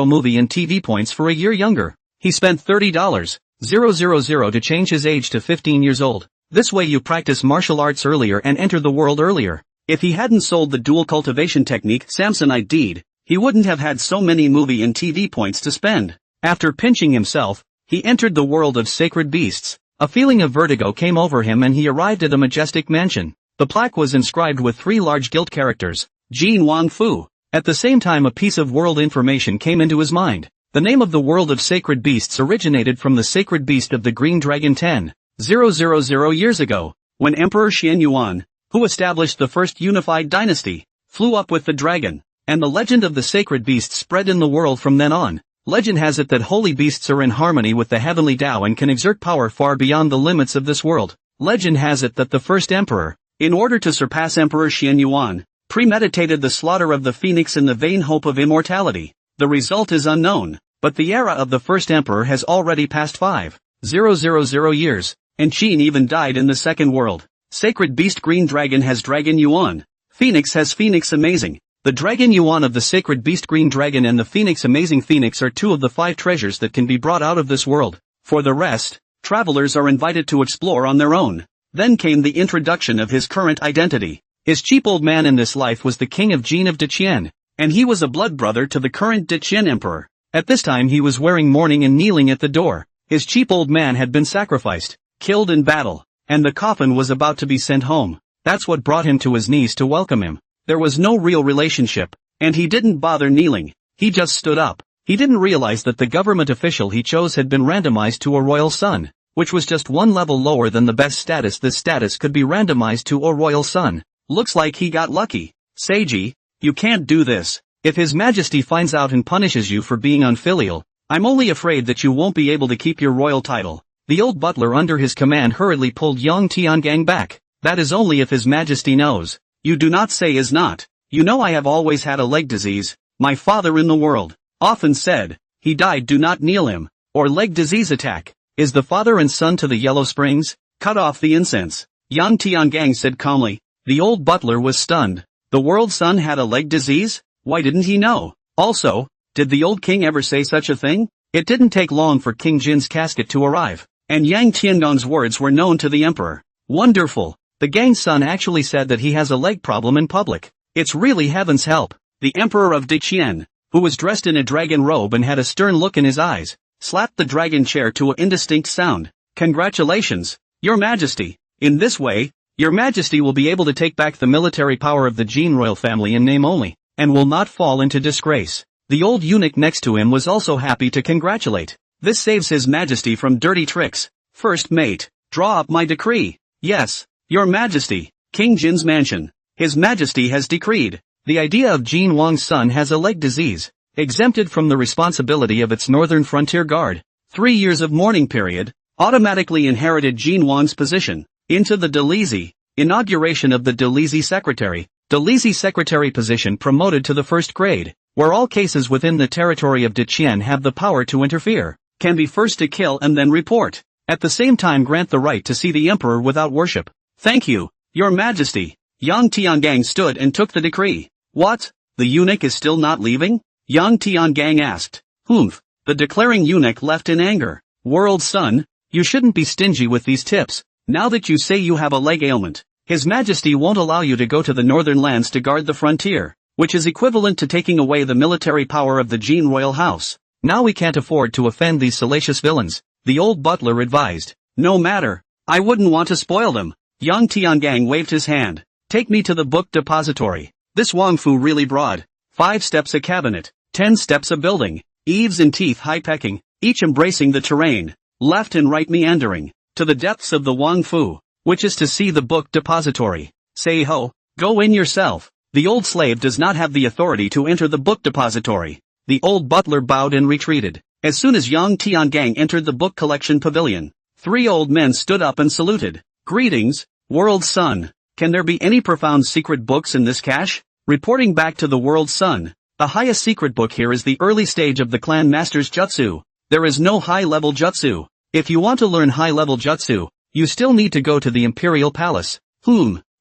[SPEAKER 1] movie and TV points for a year younger. He spent $30,000 to change his age to 15 years old. This way you practice martial arts earlier and enter the world earlier. If he hadn't sold the dual cultivation technique Samsonite deed, he wouldn't have had so many movie and TV points to spend. After pinching himself, he entered the world of sacred beasts. A feeling of vertigo came over him and he arrived at a majestic mansion. The plaque was inscribed with 3 large gilt characters, Jin Wang Fu. At the same time a piece of world information came into his mind. The name of the world of sacred beasts originated from the sacred beast of the Green Dragon 10,000 years ago, when Emperor Xian Yuan, who established the first unified dynasty, flew up with the dragon, and the legend of the sacred beast spread in the world from then on. Legend has it that holy beasts are in harmony with the heavenly Tao and can exert power far beyond the limits of this world. Legend has it that the first emperor, in order to surpass Emperor Xian Yuan, premeditated the slaughter of the phoenix in the vain hope of immortality. The result is unknown, but the era of the first emperor has already passed 5,000 years, and Qin even died in the second world. Sacred beast Green Dragon has Dragon Yuan. Phoenix has Phoenix Amazing. The Dragon Yuan of the Sacred Beast Green Dragon and the Phoenix Amazing Phoenix are 2 of the 5 treasures that can be brought out of this world. For the rest, travelers are invited to explore on their own. Then came the introduction of his current identity. His cheap old man in this life was the king of Jin of Deqian, and he was a blood brother to the current Deqian emperor. At this time he was wearing mourning and kneeling at the door. His cheap old man had been sacrificed, killed in battle, and the coffin was about to be sent home. That's what brought him to his knees to welcome him. There was no real relationship, and he didn't bother kneeling. He just stood up. He didn't realize that the government official he chose had been randomized to a royal son, which was just 1 level lower than the best status this status could be randomized to a royal son. Looks like he got lucky. Seiji, you can't do this. If His Majesty finds out and punishes you for being unfilial, I'm only afraid that you won't be able to keep your royal title. The old butler under his command hurriedly pulled young Tiangang back. That is only if His Majesty knows. You do not say is not. You know I have always had a leg disease. My father in the world often said, he died do not kneel him, or leg disease attack. Is the father and son to the Yellow Springs? Cut off the incense. Yang Tiangang said calmly. The old butler was stunned. The world's son had a leg disease? Why didn't he know? Also, did the old king ever say such a thing? It didn't take long for King Jin's casket to arrive, and Yang Tiangong's words were known to the emperor. Wonderful. The gang's son actually said that he has a leg problem in public. It's really heaven's help. The emperor of Deqian, who was dressed in a dragon robe and had a stern look in his eyes, slapped the dragon chair to an indistinct sound. Congratulations, Your Majesty. In this way, Your Majesty will be able to take back the military power of the Jin royal family in name only, and will not fall into disgrace. The old eunuch next to him was also happy to congratulate. This saves His Majesty from dirty tricks. First mate, draw up my decree. Yes, Your Majesty. King Jin's mansion. His Majesty has decreed. The idea of Jin Wang's son has a leg disease, exempted from the responsibility of its northern frontier guard. 3 years of mourning period, automatically inherited Jin Wang's position. Into the Delizi. Inauguration of the Delizi Secretary. Delizi Secretary position promoted to the 1st grade, where all cases within the territory of Deqian have the power to interfere, can be first to kill and then report. At the same time grant the right to see the emperor without worship. Thank you, Your Majesty. Yang Tiangang stood and took the decree. What? The eunuch is still not leaving? Yang Tiangang asked. Humph. The declaring eunuch left in anger. World son, you shouldn't be stingy with these tips. Now that you say you have a leg ailment, His Majesty won't allow you to go to the northern lands to guard the frontier. which is equivalent to taking away the military power of the Jin royal house. Now we can't afford to offend these salacious villains, the old butler advised. No matter. I wouldn't want to spoil them. Yang Tiangang waved his hand. Take me to the book depository. This Wang Fu really broad. 5 steps a cabinet, 10 steps a building, eaves and teeth high pecking, each embracing the terrain, left and right meandering, to the depths of the Wang Fu, which is to see the book depository. Say ho, go in yourself. The old slave does not have the authority to enter the book depository. The old butler bowed and retreated. As soon as Yang Tiangang entered the book collection pavilion, 3 old men stood up and saluted. Greetings, world's son. Can there be any profound secret books in this cache? Reporting back to the world's son. The highest secret book here is the early stage of the clan master's jutsu. There is no high-level jutsu. If you want to learn high-level jutsu, you still need to go to the Imperial Palace.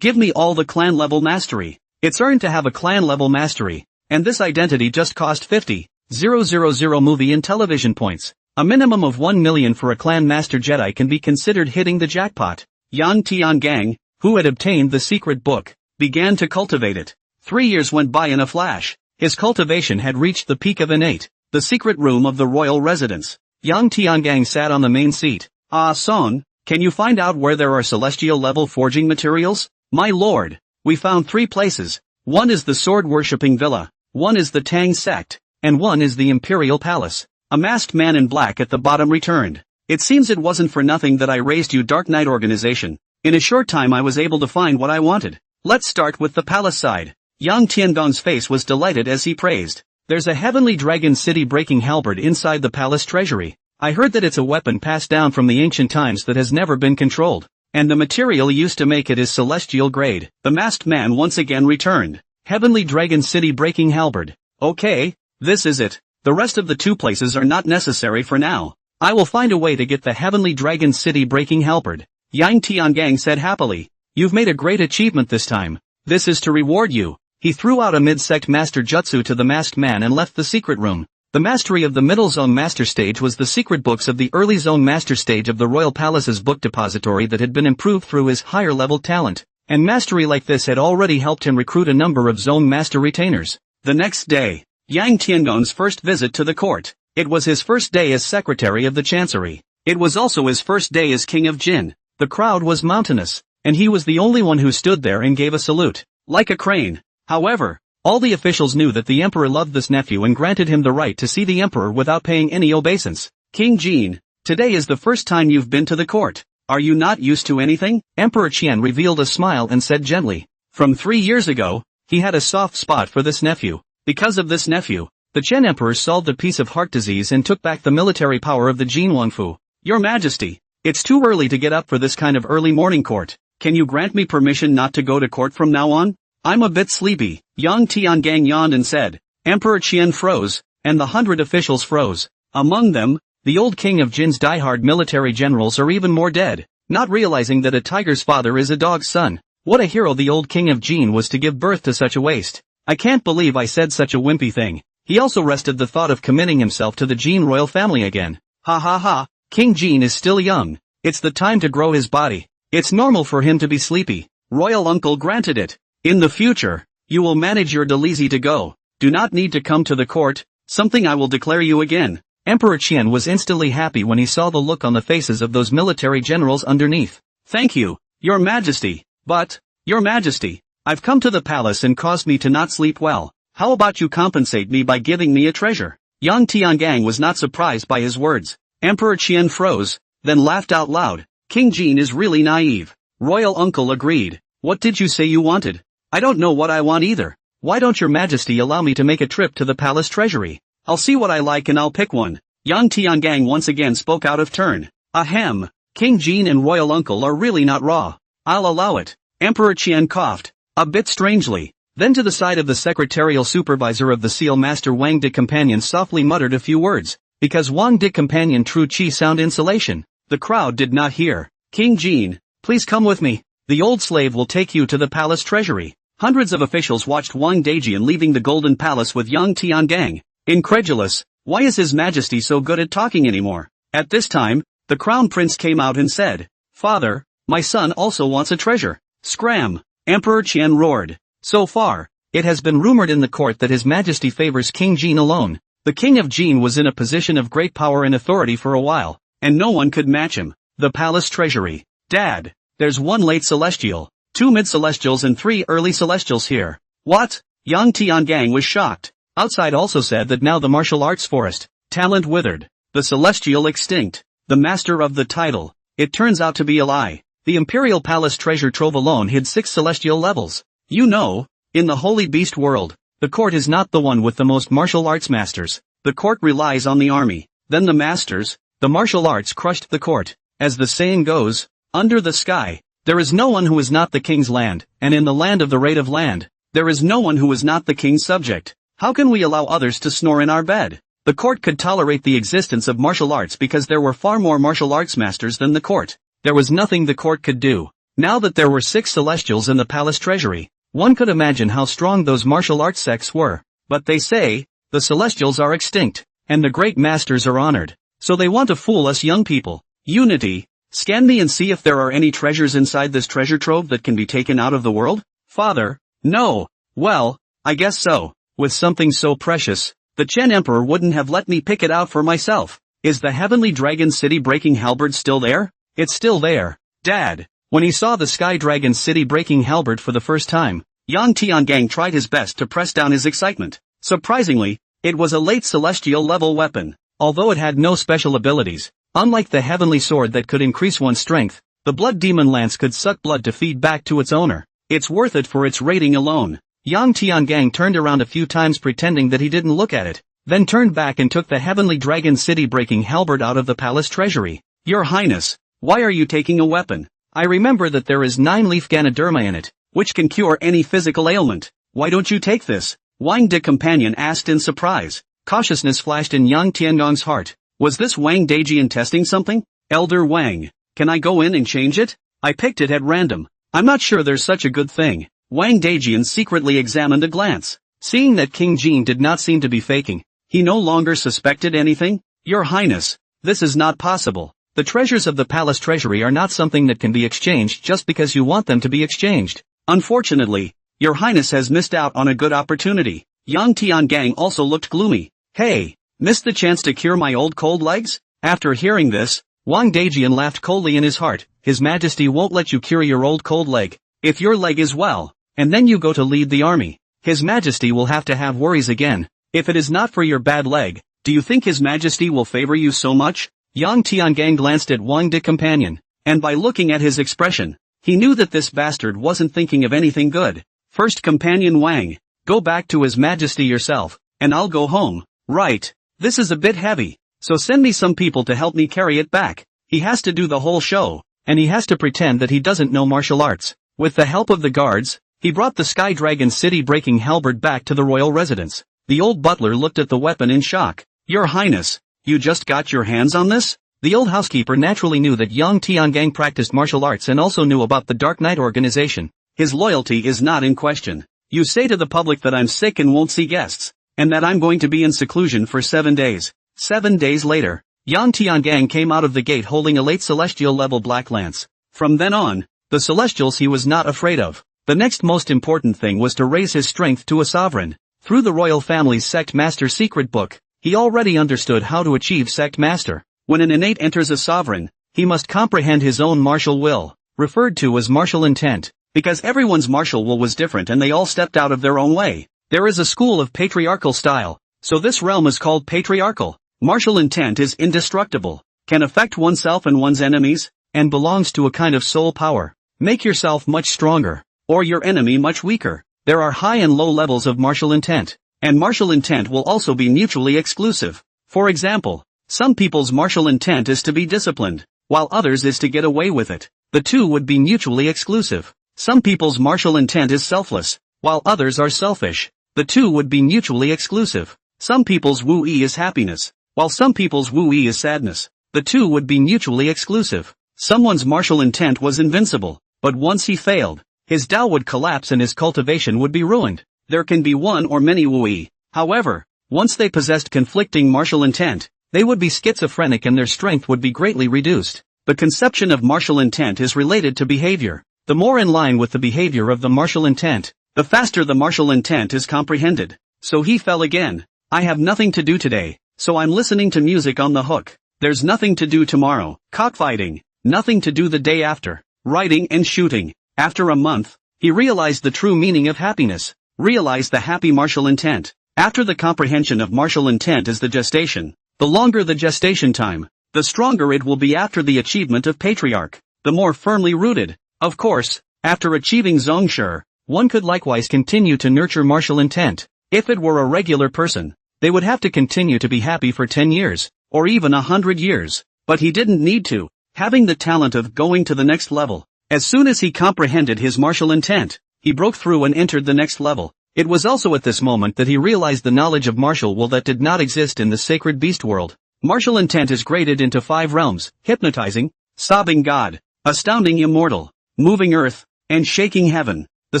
[SPEAKER 1] Give me all the clan-level mastery. It's earned to have a clan-level mastery, and this identity just cost 50,000 movie and television points. A minimum of 1 million for a clan master Jedi can be considered hitting the jackpot. Yang Tiangang, who had obtained the secret book, began to cultivate it. 3 years went by in a flash. His cultivation had reached the peak of innate, the secret room of the royal residence. Yang Tiangang sat on the main seat. Ah Song, can you find out where there are celestial level forging materials? My lord, we found 3 places. One is the sword-worshipping villa, one is the Tang sect, and one is the Imperial Palace. A masked man in black at the bottom returned. It seems it wasn't for nothing that I raised you Dark Knight organization. In a short time I was able to find what I wanted. Let's start with the palace side. Yang Tiangong's face was delighted as he praised. There's a heavenly dragon city-breaking halberd inside the palace treasury. I heard that it's a weapon passed down from the ancient times that has never been controlled, and the material used to make it is celestial grade. The masked man once again returned. Heavenly dragon city-breaking halberd. Okay, this is it. The rest of the 2 places are not necessary for now. I will find a way to get the heavenly dragon city-breaking halberd. Yang Tiangang said happily. You've made a great achievement this time. This is to reward you. He threw out a mid-sect master jutsu to the masked man and left the secret room. The mastery of the middle zone master stage was the secret books of the early zone master stage of the royal palace's book depository that had been improved through his higher level talent, and mastery like this had already helped him recruit a number of zone master retainers. The next day, Yang Tiangong's first visit to the court. It was his first day as secretary of the chancery. It was also his first day as king of Jin. The crowd was mountainous, and he was the only one who stood there and gave a salute, like a crane. However, all the officials knew that the emperor loved this nephew and granted him the right to see the emperor without paying any obeisance. King Jin, today is the first time you've been to the court. Are you not used to anything? Emperor Qian revealed a smile and said gently. From 3 years ago, he had a soft spot for this nephew. Because of this nephew, the Chen emperor solved a piece of heart disease and took back the military power of the Jin Wangfu. Your Majesty, it's too early to get up for this kind of early morning court. Can you grant me permission not to go to court from now on? I'm a bit sleepy. Yang Tiangang yawned and said. Emperor Qian froze, and the 100 officials froze. Among them, the old king of Jin's diehard military generals are even more dead, not realizing that a tiger's father is a dog's son. What a hero the old king of Jin was to give birth to such a waste. I can't believe I said such a wimpy thing. He also rested the thought of committing himself to the Jin royal family again. Ha ha ha, King Jin is still young. It's the time to grow his body. It's normal for him to be sleepy. Royal uncle granted it. In the future, you will manage your Delizy to go. Do not need to come to the court, something I will declare you again. Emperor Qian was instantly happy when he saw the look on the faces of those military generals underneath. Thank you, Your Majesty. But, Your Majesty, I've come to the palace and caused me to not sleep well. How about you compensate me by giving me a treasure? Yang Tiangang was not surprised by his words. Emperor Qian froze, then laughed out loud. King Jin is really naive. Royal uncle agreed. What did you say you wanted? I don't know what I want either. Why don't Your Majesty allow me to make a trip to the palace treasury? I'll see what I like and I'll pick one. Yang Tiangang once again spoke out of turn. Ahem, King Jin and Royal Uncle are really not raw. I'll allow it. Emperor Qian coughed, a bit strangely. Then to the side of the secretarial supervisor of the seal master Wang Di Companion softly muttered a few words, because Wang Di Companion true chi sound insulation. The crowd did not hear. King Jin, please come with me. The old slave will take you to the palace treasury. Hundreds of officials watched Wang Dejian leaving the Golden Palace with Yang Tiangang. Incredulous, why is His Majesty so good at talking anymore? At this time, the Crown Prince came out and said, Father, my son also wants a treasure. Scram! Emperor Qian roared. So far, It has been rumored in the court that His Majesty favors King Jin alone. The King of Jin was in a position of great power and authority for a while, and no one could match him. The palace treasury. Dad, there's 1 late celestial, 2 mid-celestials and 3 early celestials here. What? Yang Tiangang was shocked. Outside also said that now the martial arts forest, talent withered, the celestial extinct, the master of the title. It turns out to be a lie. The Imperial Palace treasure trove alone hid 6 celestial levels. You know, in the Holy Beast world, the court is not the one with the most martial arts masters. The court relies on the army, then the masters. The martial arts crushed the court. As the saying goes, under the sky, there is no one who is not the king's land, and in the land of the raid of land, there is no one who is not the king's subject. How can we allow others to snore in our bed? The court could tolerate the existence of martial arts because there were far more martial arts masters than the court. There was nothing the court could do. Now that there were 6 celestials in the palace treasury, one could imagine how strong those martial arts sects were. But they say, the celestials are extinct, and the great masters are honored. So they want to fool us young people. Unity, scan me and see if there are any treasures inside this treasure trove that can be taken out of the world? Father, no. Well, I guess so. With something so precious, the Chen Emperor wouldn't have let me pick it out for myself. Is the Heavenly Dragon City Breaking Halberd still there? It's still there. Dad. When he saw the Sky Dragon City Breaking Halberd for the first time, Yang Tiangang tried his best to press down his excitement. Surprisingly, it was a late celestial level weapon. Although it had no special abilities, unlike the heavenly sword that could increase one's strength, the blood demon lance could suck blood to feed back to its owner. It's worth it for its rating alone. Yang Tiangang turned around a few times pretending that he didn't look at it, then turned back and took the Heavenly Dragon City Breaking Halberd out of the palace treasury. Your Highness, why are you taking a weapon? I remember that there is 9-leaf Ganoderma in it, which can cure any physical ailment. Why don't you take this? Wang de Companion asked in surprise. Cautiousness flashed in Yang Tiangong's heart. Was this Wang Dejian testing something? Elder Wang, can I go in and change it? I picked it at random. I'm not sure there's such a good thing. Wang Dejian secretly examined a glance. Seeing that King Jin did not seem to be faking, he no longer suspected anything. Your Highness, this is not possible. The treasures of the palace treasury are not something that can be exchanged just because you want them to be exchanged. Unfortunately, Your Highness has missed out on a good opportunity. Yang Tiangang also looked gloomy. Hey, missed the chance to cure my old cold legs? After hearing this, Wang Dejian laughed coldly in his heart. His Majesty won't let you cure your old cold leg. If your leg is well, and then you go to lead the army, His Majesty will have to have worries again. If it is not for your bad leg, do you think His Majesty will favor you so much? Yang Tiangang glanced at Wang de Companion, and by looking at his expression, he knew that this bastard wasn't thinking of anything good. First Companion Wang, go back to His Majesty yourself, and I'll go home. Right, this is a bit heavy, so send me some people to help me carry it back. He has to do the whole show, and he has to pretend that he doesn't know martial arts. With the help of the guards, he brought the Sky Dragon City Breaking Halberd back to the royal residence. The old butler looked at the weapon in shock. Your Highness, you just got your hands on this? The old housekeeper naturally knew that Yang Tiangang practiced martial arts and also knew about the Dark Knight organization. His loyalty is not in question. You say to the public that I'm sick and won't see guests, and that I'm going to be in seclusion for 7 days. 7 days later, Yang Tiangang came out of the gate holding a late celestial level black lance. From then on, the celestials he was not afraid of. The next most important thing was to raise his strength to a sovereign. Through the royal family's sect master secret book, he already understood how to achieve sect master. When an innate enters a sovereign, he must comprehend his own martial will, referred to as martial intent, because everyone's martial will was different and they all stepped out of their own way. There is a school of patriarchal style, so this realm is called patriarchal. Martial intent is indestructible, can affect oneself and one's enemies, and belongs to a kind of soul power. Make yourself much stronger, or your enemy much weaker. There are high and low levels of martial intent, and martial intent will also be mutually exclusive. For example, some people's martial intent is to be disciplined, while others is to get away with it. The two would be mutually exclusive. Some people's martial intent is selfless, while others are selfish. The two would be mutually exclusive. Some people's wu-yi is happiness, while some people's wu-yi is sadness. The two would be mutually exclusive. Someone's martial intent was invincible, but once he failed, his Tao would collapse and his cultivation would be ruined. There can be one or many wu-yi. However, once they possessed conflicting martial intent, they would be schizophrenic and their strength would be greatly reduced. The conception of martial intent is related to behavior. The more in line with the behavior of the martial intent, the faster the martial intent is comprehended. So he fell again. I have nothing to do today, so I'm listening to music on the hook. There's nothing to do tomorrow. Cockfighting. Nothing to do the day after. Writing and shooting. After a month, he realized the true meaning of happiness. Realized the happy martial intent. After the comprehension of martial intent is the gestation. The longer the gestation time, the stronger it will be after the achievement of patriarch. The more firmly rooted. Of course, after achieving zongshi, one could likewise continue to nurture martial intent. If it were a regular person, they would have to continue to be happy for 10 years, or even 100 years. But he didn't need to, having the talent of going to the next level. As soon as he comprehended his martial intent, he broke through and entered the next level. It was also at this moment that he realized the knowledge of martial will that did not exist in the sacred beast world. Martial intent is graded into 5 realms: hypnotizing, sobbing God, astounding immortal, moving earth, and shaking heaven. The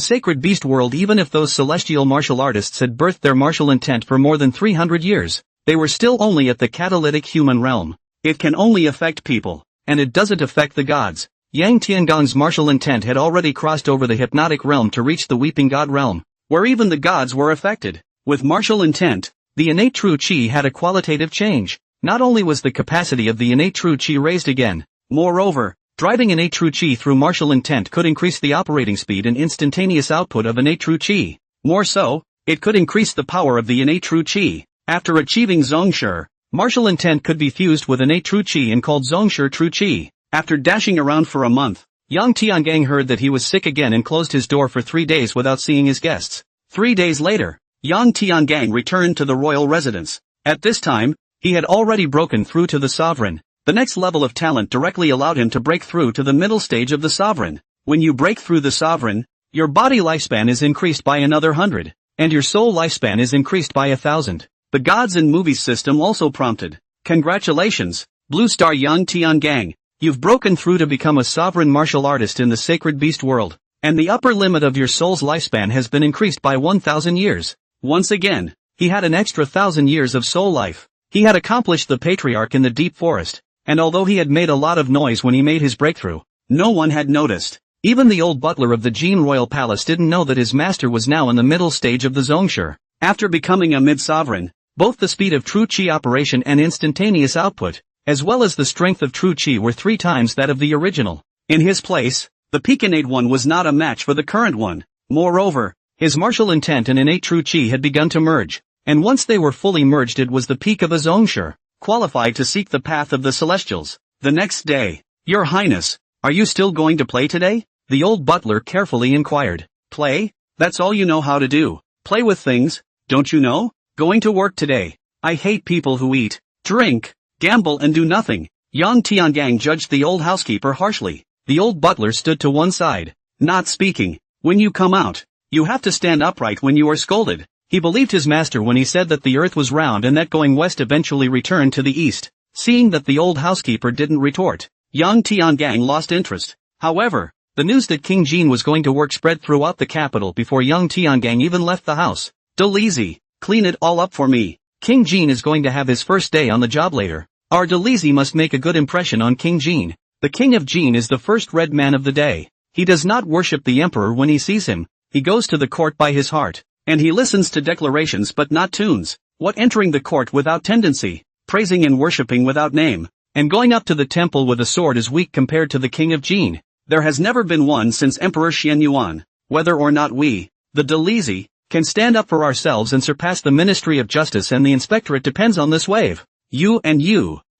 [SPEAKER 1] sacred beast world, even if those celestial martial artists had birthed their martial intent for more than 300 years, they were still only at the catalytic human realm. It can only affect people, and it doesn't affect the gods. Yang Tiangong's martial intent had already crossed over the hypnotic realm to reach the weeping god realm, where even the gods were affected. With martial intent, the innate true qi had a qualitative change. Not only was the capacity of the innate true qi raised again, moreover, driving innate true qi through martial intent could increase the operating speed and instantaneous output of innate true qi. More so, it could increase the power of the innate true qi. After achieving zongshi, martial intent could be fused with innate true qi and called zongshi true qi. After dashing around for a month, Yang Tiangang heard that he was sick again and closed his door for 3 days without seeing his guests. 3 days later, Yang Tiangang returned to the royal residence. At this time, he had already broken through to the sovereign. The next level of talent directly allowed him to break through to the middle stage of the sovereign. When you break through the sovereign, your body lifespan is increased by another 100, and your soul lifespan is increased by 1,000. The gods and movies system also prompted. Congratulations, Blue Star Yang Tiangang. You've broken through to become a sovereign martial artist in the sacred beast world, and the upper limit of your soul's lifespan has been increased by 1,000 years. Once again, he had an extra 1,000 years of soul life. He had accomplished the patriarch in the deep forest, and although he had made a lot of noise when he made his breakthrough, no one had noticed. Even the old butler of the Jin royal palace didn't know that his master was now in the middle stage of the zongshi. After becoming a mid-sovereign, both the speed of true qi operation and instantaneous output, as well as the strength of true qi, were 3 times that of the original. In his place, the peak innate one was not a match for the current one. Moreover, his martial intent and innate true qi had begun to merge, and once they were fully merged it was the peak of a zongshi, qualified to seek the path of the celestials. The next day, Your Highness, are you still going to play today? The old butler carefully inquired. Play? That's all you know how to do. Play with things, don't you know? Going to work today. I hate people who eat, drink, gamble and do nothing. Yang Tiangang judged the old housekeeper harshly. The old butler stood to one side, not speaking. When you come out, you have to stand upright when you are scolded. He believed his master when he said that the earth was round and that going west eventually returned to the east. Seeing that the old housekeeper didn't retort, Yang Tiangang lost interest. However, the news that King Jin was going to work spread throughout the capital before Yang Tiangang even left the house. Delizy, clean it all up for me. King Jin is going to have his first day on the job later. Our Delizy must make a good impression on King Jin. The king of Jin is the first red man of the day. He does not worship the emperor when he sees him. He goes to the court by his heart, and he listens to declarations but not tunes. What entering the court without tendency, praising and worshipping without name, and going up to the temple with a sword is weak compared to the king of Jin. There has never been one since Emperor Xian Yuan. Whether or not we, the Delizy, can stand up for ourselves and surpass the Ministry of Justice and the Inspectorate depends on this wave. You,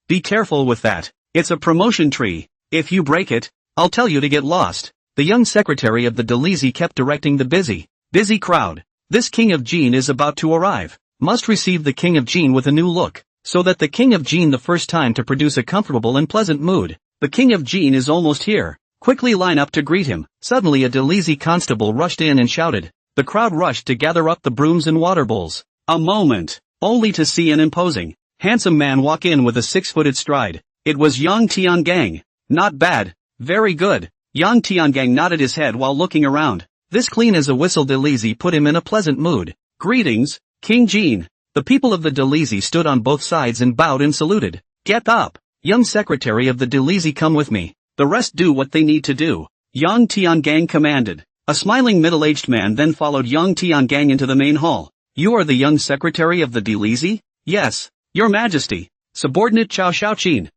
[SPEAKER 1] be careful with that. It's a promotion tree. If you break it, I'll tell you to get lost. The young secretary of the Delizy kept directing the busy crowd. This king of Jin is about to arrive. Must receive the king of Jin with a new look, so that the king of Jin the first time to produce a comfortable and pleasant mood. The king of Jin is almost here. Quickly line up to greet him. Suddenly a Delizy constable rushed in and shouted. The crowd rushed to gather up the brooms and water bowls. A moment, only to see an imposing, handsome man walk in with a 6-footed stride. It was Yang Tiangang. Not bad, very good. Yang Tiangang nodded his head while looking around. This clean as a whistle Delizy put him in a pleasant mood. Greetings, King Jin. The people of the Delizy stood on both sides and bowed and saluted. Get up, young secretary of the Delizy, come with me. The rest do what they need to do. Yang Tiangang commanded. A smiling middle-aged man then followed Yang Tiangang into the main hall. You are the young secretary of the Delizi? Yes, Your Majesty. Subordinate Chao Shaoqin.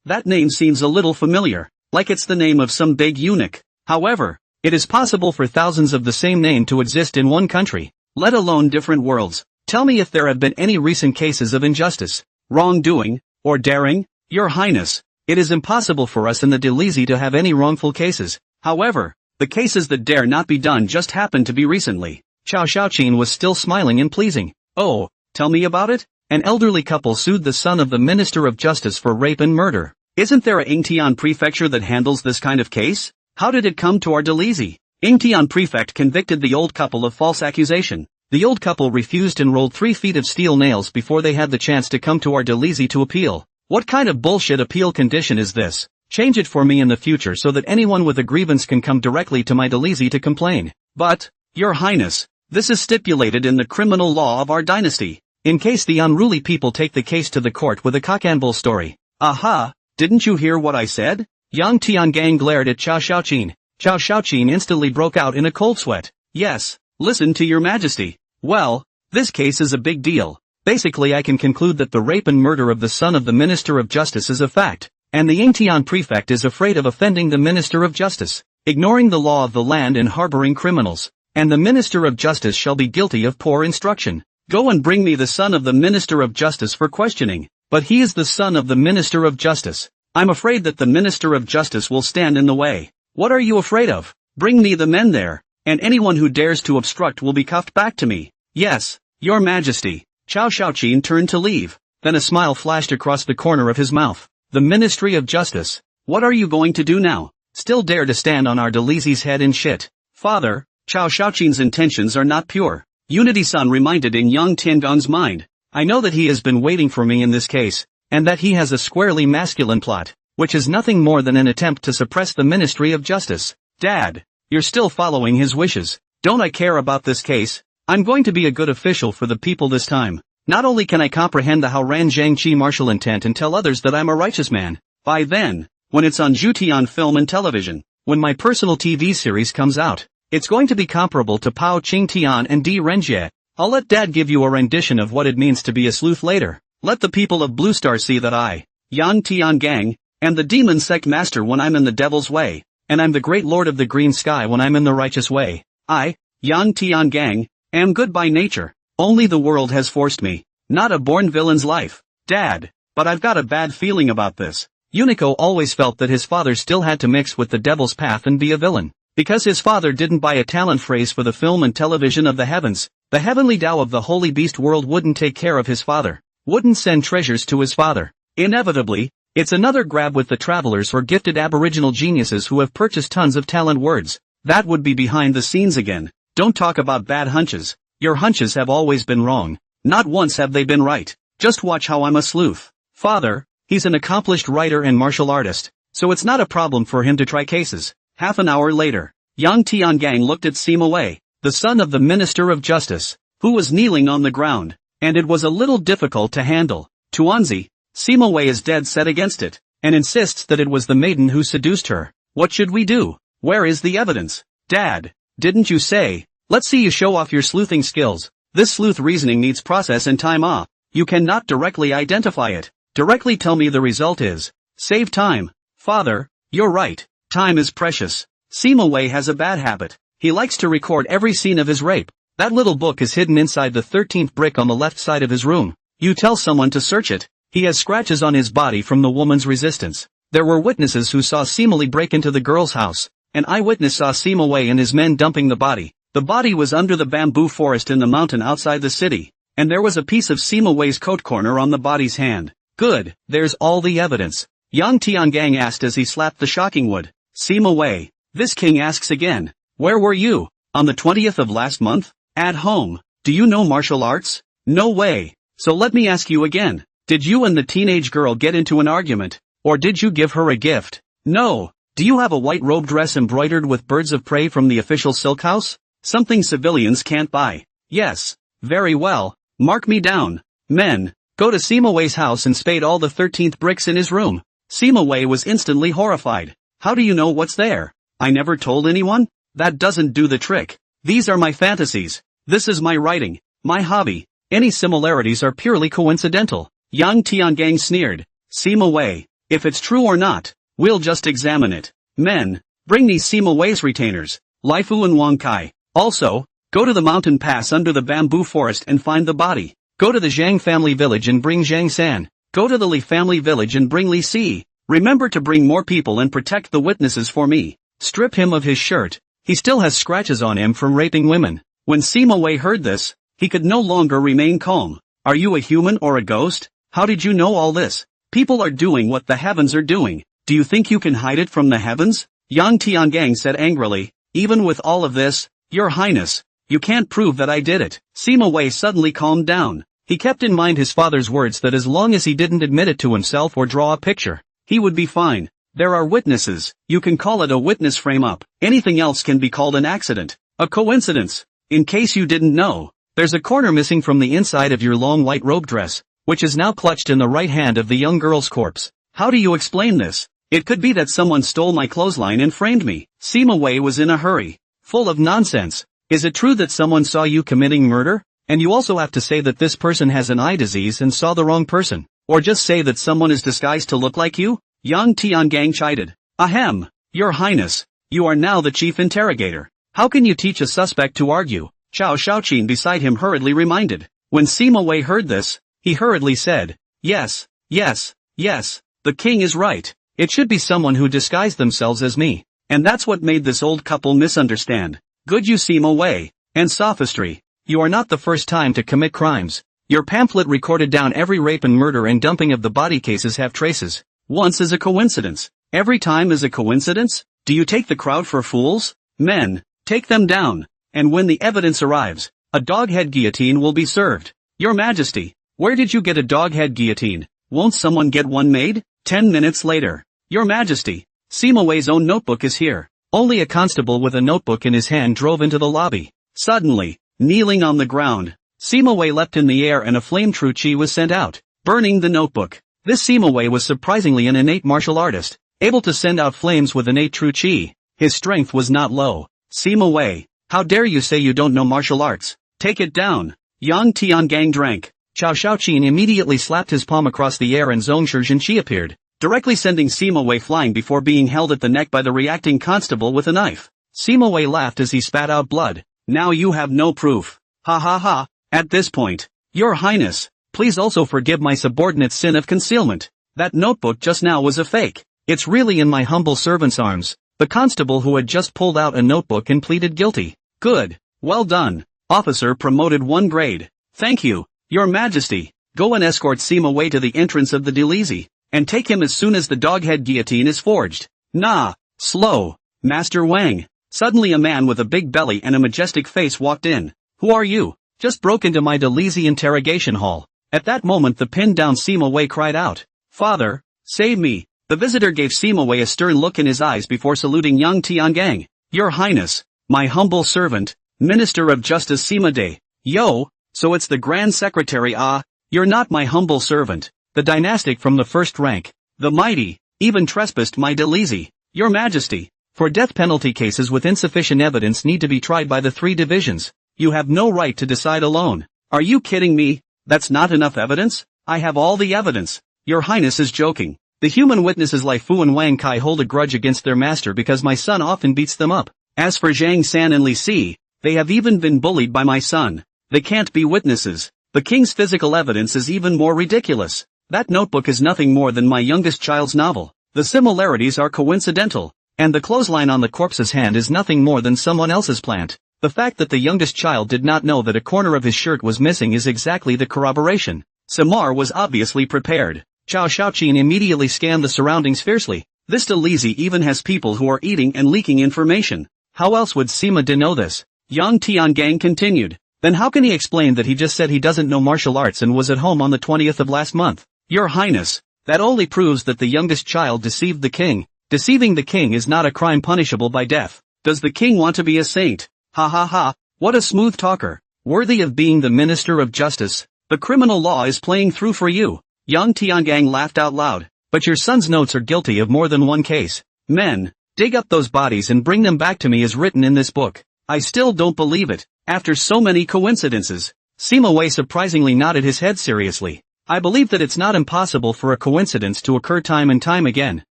[SPEAKER 1] That name seems a little familiar, like it's the name of some big eunuch. However, it is possible for thousands of the same name to exist in one country, let alone different worlds. Tell me if there have been any recent cases of injustice, wrongdoing, or daring? Your Highness, it is impossible for us in the Delizi to have any wrongful cases. However, the cases that dare not be done just happened to be recently. Chao Shaoqin was still smiling and pleasing. Oh, tell me about it? An elderly couple sued the son of the Minister of Justice for rape and murder. Isn't there a Yingtian prefecture that handles this kind of case? How did it come to our Delizi? Yingtian prefect convicted the old couple of false accusation. The old couple refused and rolled 3 feet of steel nails before they had the chance to come to our Delizi to appeal. What kind of bullshit appeal condition is this? Change it for me in the future so that anyone with a grievance can come directly to my Delizi to complain. But, Your Highness, this is stipulated in the criminal law of our dynasty. In case the unruly people take the case to the court with a cock-and-bull story. Aha, didn't you hear what I said? Yang Tiangang glared at Chao Shaoqin. Chao Shaoqin instantly broke out in a cold sweat. Yes, listen to Your Majesty. Well, this case is a big deal. Basically I can conclude that the rape and murder of the son of the Minister of Justice is a fact, and the Yingtian prefect is afraid of offending the Minister of Justice, ignoring the law of the land and harboring criminals, and the Minister of Justice shall be guilty of poor instruction. Go and bring me the son of the Minister of Justice for questioning. But he is the son of the Minister of Justice. I'm afraid that the Minister of Justice will stand in the way. What are you afraid of? Bring me the men there, and anyone who dares to obstruct will be cuffed back to me. Yes, Your Majesty. Chao Shaoqin turned to leave. Then a smile flashed across the corner of his mouth. The Ministry of Justice. What are you going to do now? Still dare to stand on our Delizi's head and shit? Father, Chao Shaoqin's intentions are not pure. Unity-san reminded in Yang Tiangang's mind. I know that he has been waiting for me in this case, and that he has a squarely masculine plot, which is nothing more than an attempt to suppress the Ministry of Justice. Dad, you're still following his wishes. Don't I care about this case? I'm going to be a good official for the people this time. Not only can I comprehend the Haoran Zhangqi martial intent and tell others that I'm a righteous man. By then, when it's on Zhutian film and television, when my personal TV series comes out, it's going to be comparable to Pao Qingtian and Di Renjie. I'll let Dad give you a rendition of what it means to be a sleuth later. Let the people of Blue Star see that I, Yang Tiangang, am the demon sect master when I'm in the devil's way, and I'm the great lord of the green sky when I'm in the righteous way. I, Yang Tiangang, am good by nature. Only the world has forced me, not a born villain's life. Dad, but I've got a bad feeling about this. Unico always felt that his father still had to mix with the devil's path and be a villain. Because his father didn't buy a talent phrase for the film and television of the heavens, the heavenly Tao of the holy beast world wouldn't take care of his father, wouldn't send treasures to his father. Inevitably, it's another grab with the travelers or gifted aboriginal geniuses who have purchased tons of talent words. That would be behind the scenes again. Don't talk about bad hunches. Your hunches have always been wrong. Not once have they been right. Just watch how I'm a sleuth. Father, he's an accomplished writer and martial artist, so it's not a problem for him to try cases. Half an hour later, Yang Tiangang looked at Sima Wei, the son of the Minister of Justice, who was kneeling on the ground, and it was a little difficult to handle. Tuanzi, Sima Wei is dead set against it, and insists that it was the maiden who seduced her. What should we do? Where is the evidence? Dad, didn't you say? Let's see you show off your sleuthing skills. This sleuth reasoning needs process and time off. You cannot directly identify it. Directly tell me the result is. Save time. Father, you're right. Time is precious. Sima Wei has a bad habit. He likes to record every scene of his rape. That little book is hidden inside the 13th brick on the left side of his room. You tell someone to search it. He has scratches on his body from the woman's resistance. There were witnesses who saw Sima Wei break into the girl's house. An eyewitness saw Sima Wei and his men dumping the body. The body was under the bamboo forest in the mountain outside the city, and there was a piece of Sima Wei's coat corner on the body's hand. Good, there's all the evidence. Yang Tiangang asked as he slapped the shocking wood. Sima Wei, this king asks again. Where were you? On the 20th of last month? At home. Do you know martial arts? No way. So let me ask you again. Did you and the teenage girl get into an argument? Or did you give her a gift? No. Do you have a white robe dress embroidered with birds of prey from the official silk house? Something civilians can't buy. Yes. Very well. Mark me down. Men, go to Sima Wei's house and spade all the 13th bricks in his room. Sima Wei was instantly horrified. How do you know what's there? I never told anyone? That doesn't do the trick. These are my fantasies. This is my writing, my hobby. Any similarities are purely coincidental. Yang Tiangang sneered. Sima Wei, if it's true or not, we'll just examine it. Men, bring me Sima Wei's retainers, Lai Fu and Wang Kai. Also, go to the mountain pass under the bamboo forest and find the body. Go to the Zhang family village and bring Zhang San. Go to the Li family village and bring Li Si. Remember to bring more people and protect the witnesses for me. Strip him of his shirt. He still has scratches on him from raping women. When Sima Wei heard this, he could no longer remain calm. Are you a human or a ghost? How did you know all this? People are doing what the heavens are doing. Do you think you can hide it from the heavens? Yang Tiangang said angrily. Even with all of this, Your Highness, you can't prove that I did it. Sima Wei suddenly calmed down. He kept in mind his father's words that as long as he didn't admit it to himself or draw a picture, he would be fine. There are witnesses. You can call it a witness frame-up. Anything else can be called an accident. A coincidence. In case you didn't know, there's a corner missing from the inside of your long white robe dress, which is now clutched in the right hand of the young girl's corpse. How do you explain this? It could be that someone stole my clothesline and framed me. Sima Wei was in a hurry. Full of nonsense. Is it true that someone saw you committing murder? And you also have to say that this person has an eye disease and saw the wrong person. Or just say that someone is disguised to look like you? Yang Tiangang chided. Ahem, Your Highness, you are now the chief interrogator. How can you teach a suspect to argue? Chao Shaoqin beside him hurriedly reminded. When Sima Wei heard this, he hurriedly said, Yes, the king is right. It should be someone who disguised themselves as me. And that's what made this old couple misunderstand. Good you Sima Wei. And sophistry. You are not the first time to commit crimes. Your pamphlet recorded down every rape and murder and dumping of the body cases have traces. Once is a coincidence. Every time is a coincidence? Do you take the crowd for fools? Men, take them down. And when the evidence arrives, a dog-head guillotine will be served. Your Majesty, where did you get a dog-head guillotine? Won't someone get one made? 10 minutes later. Your Majesty, Sima Wei's own notebook is here. Only a constable with a notebook in his hand drove into the lobby. Suddenly, kneeling on the ground, Sima Wei leapt in the air and a flame Tru Chi was sent out, burning the notebook. This Sima Wei was surprisingly an innate martial artist, able to send out flames with innate Tru Chi. His strength was not low. Sima Wei, how dare you say you don't know martial arts? Take it down. Yang Tiangang drank. Chao Shaoqin immediately slapped his palm across the air and Zhong Shizhenqi appeared, directly sending Sima Wei flying before being held at the neck by the reacting constable with a knife. Sima Wei laughed as he spat out blood. Now you have no proof. Ha ha ha. At this point, Your Highness, please also forgive my subordinate's sin of concealment. That notebook just now was a fake. It's really in my humble servant's arms. The constable who had just pulled out a notebook and pleaded guilty. Good. Well done. Officer promoted 1 grade. Thank you, Your Majesty. Go and escort Sima Wei to the entrance of the Delisi, and take him as soon as the dog-head guillotine is forged. Nah, slow, Master Wang. Suddenly a man with a big belly and a majestic face walked in. Who are you? Just broke into my Delisi interrogation hall. At that moment the pinned-down Sima Wei cried out. Father, save me. The visitor gave Sima Wei a stern look in his eyes before saluting Yang Tiangang. Your Highness, my humble servant, Minister of Justice Sima Dai. Yo, so it's the Grand Secretary ah? You're not my humble servant. The dynastic from the first rank. The mighty, even trespassed my Delisi. Your Majesty, for death penalty cases with insufficient evidence need to be tried by the 3 divisions. You have no right to decide alone. Are you kidding me? That's not enough evidence? I have all the evidence. Your Highness is joking. The human witnesses Lai Fu and Wang Kai hold a grudge against their master because my son often beats them up. As for Zhang San and Li Si, they have even been bullied by my son. They can't be witnesses. The king's physical evidence is even more ridiculous. That notebook is nothing more than my youngest child's novel. The similarities are coincidental. And the clothesline on the corpse's hand is nothing more than someone else's plant. The fact that the youngest child did not know that a corner of his shirt was missing is exactly the corroboration. Samar was obviously prepared. Chao Shaoqin immediately scanned the surroundings fiercely. This Delisi even has people who are eating and leaking information. How else would Sima Dai know this? Yang Tiangang continued. Then how can he explain that he just said he doesn't know martial arts and was at home on the 20th of last month? Your Highness, that only proves that the youngest child deceived the king. Deceiving the king is not a crime punishable by death. Does the king want to be a saint? Ha ha ha, what a smooth talker. Worthy of being the Minister of Justice. The criminal law is playing through for you. Yang Tiangang laughed out loud. But your son's notes are guilty of more than one case. Men, Dig up those bodies and bring them back to me as written in this book. I still don't believe it. After so many coincidences. Sima Wei surprisingly nodded his head seriously. I believe that it's not impossible for a coincidence to occur time and time again.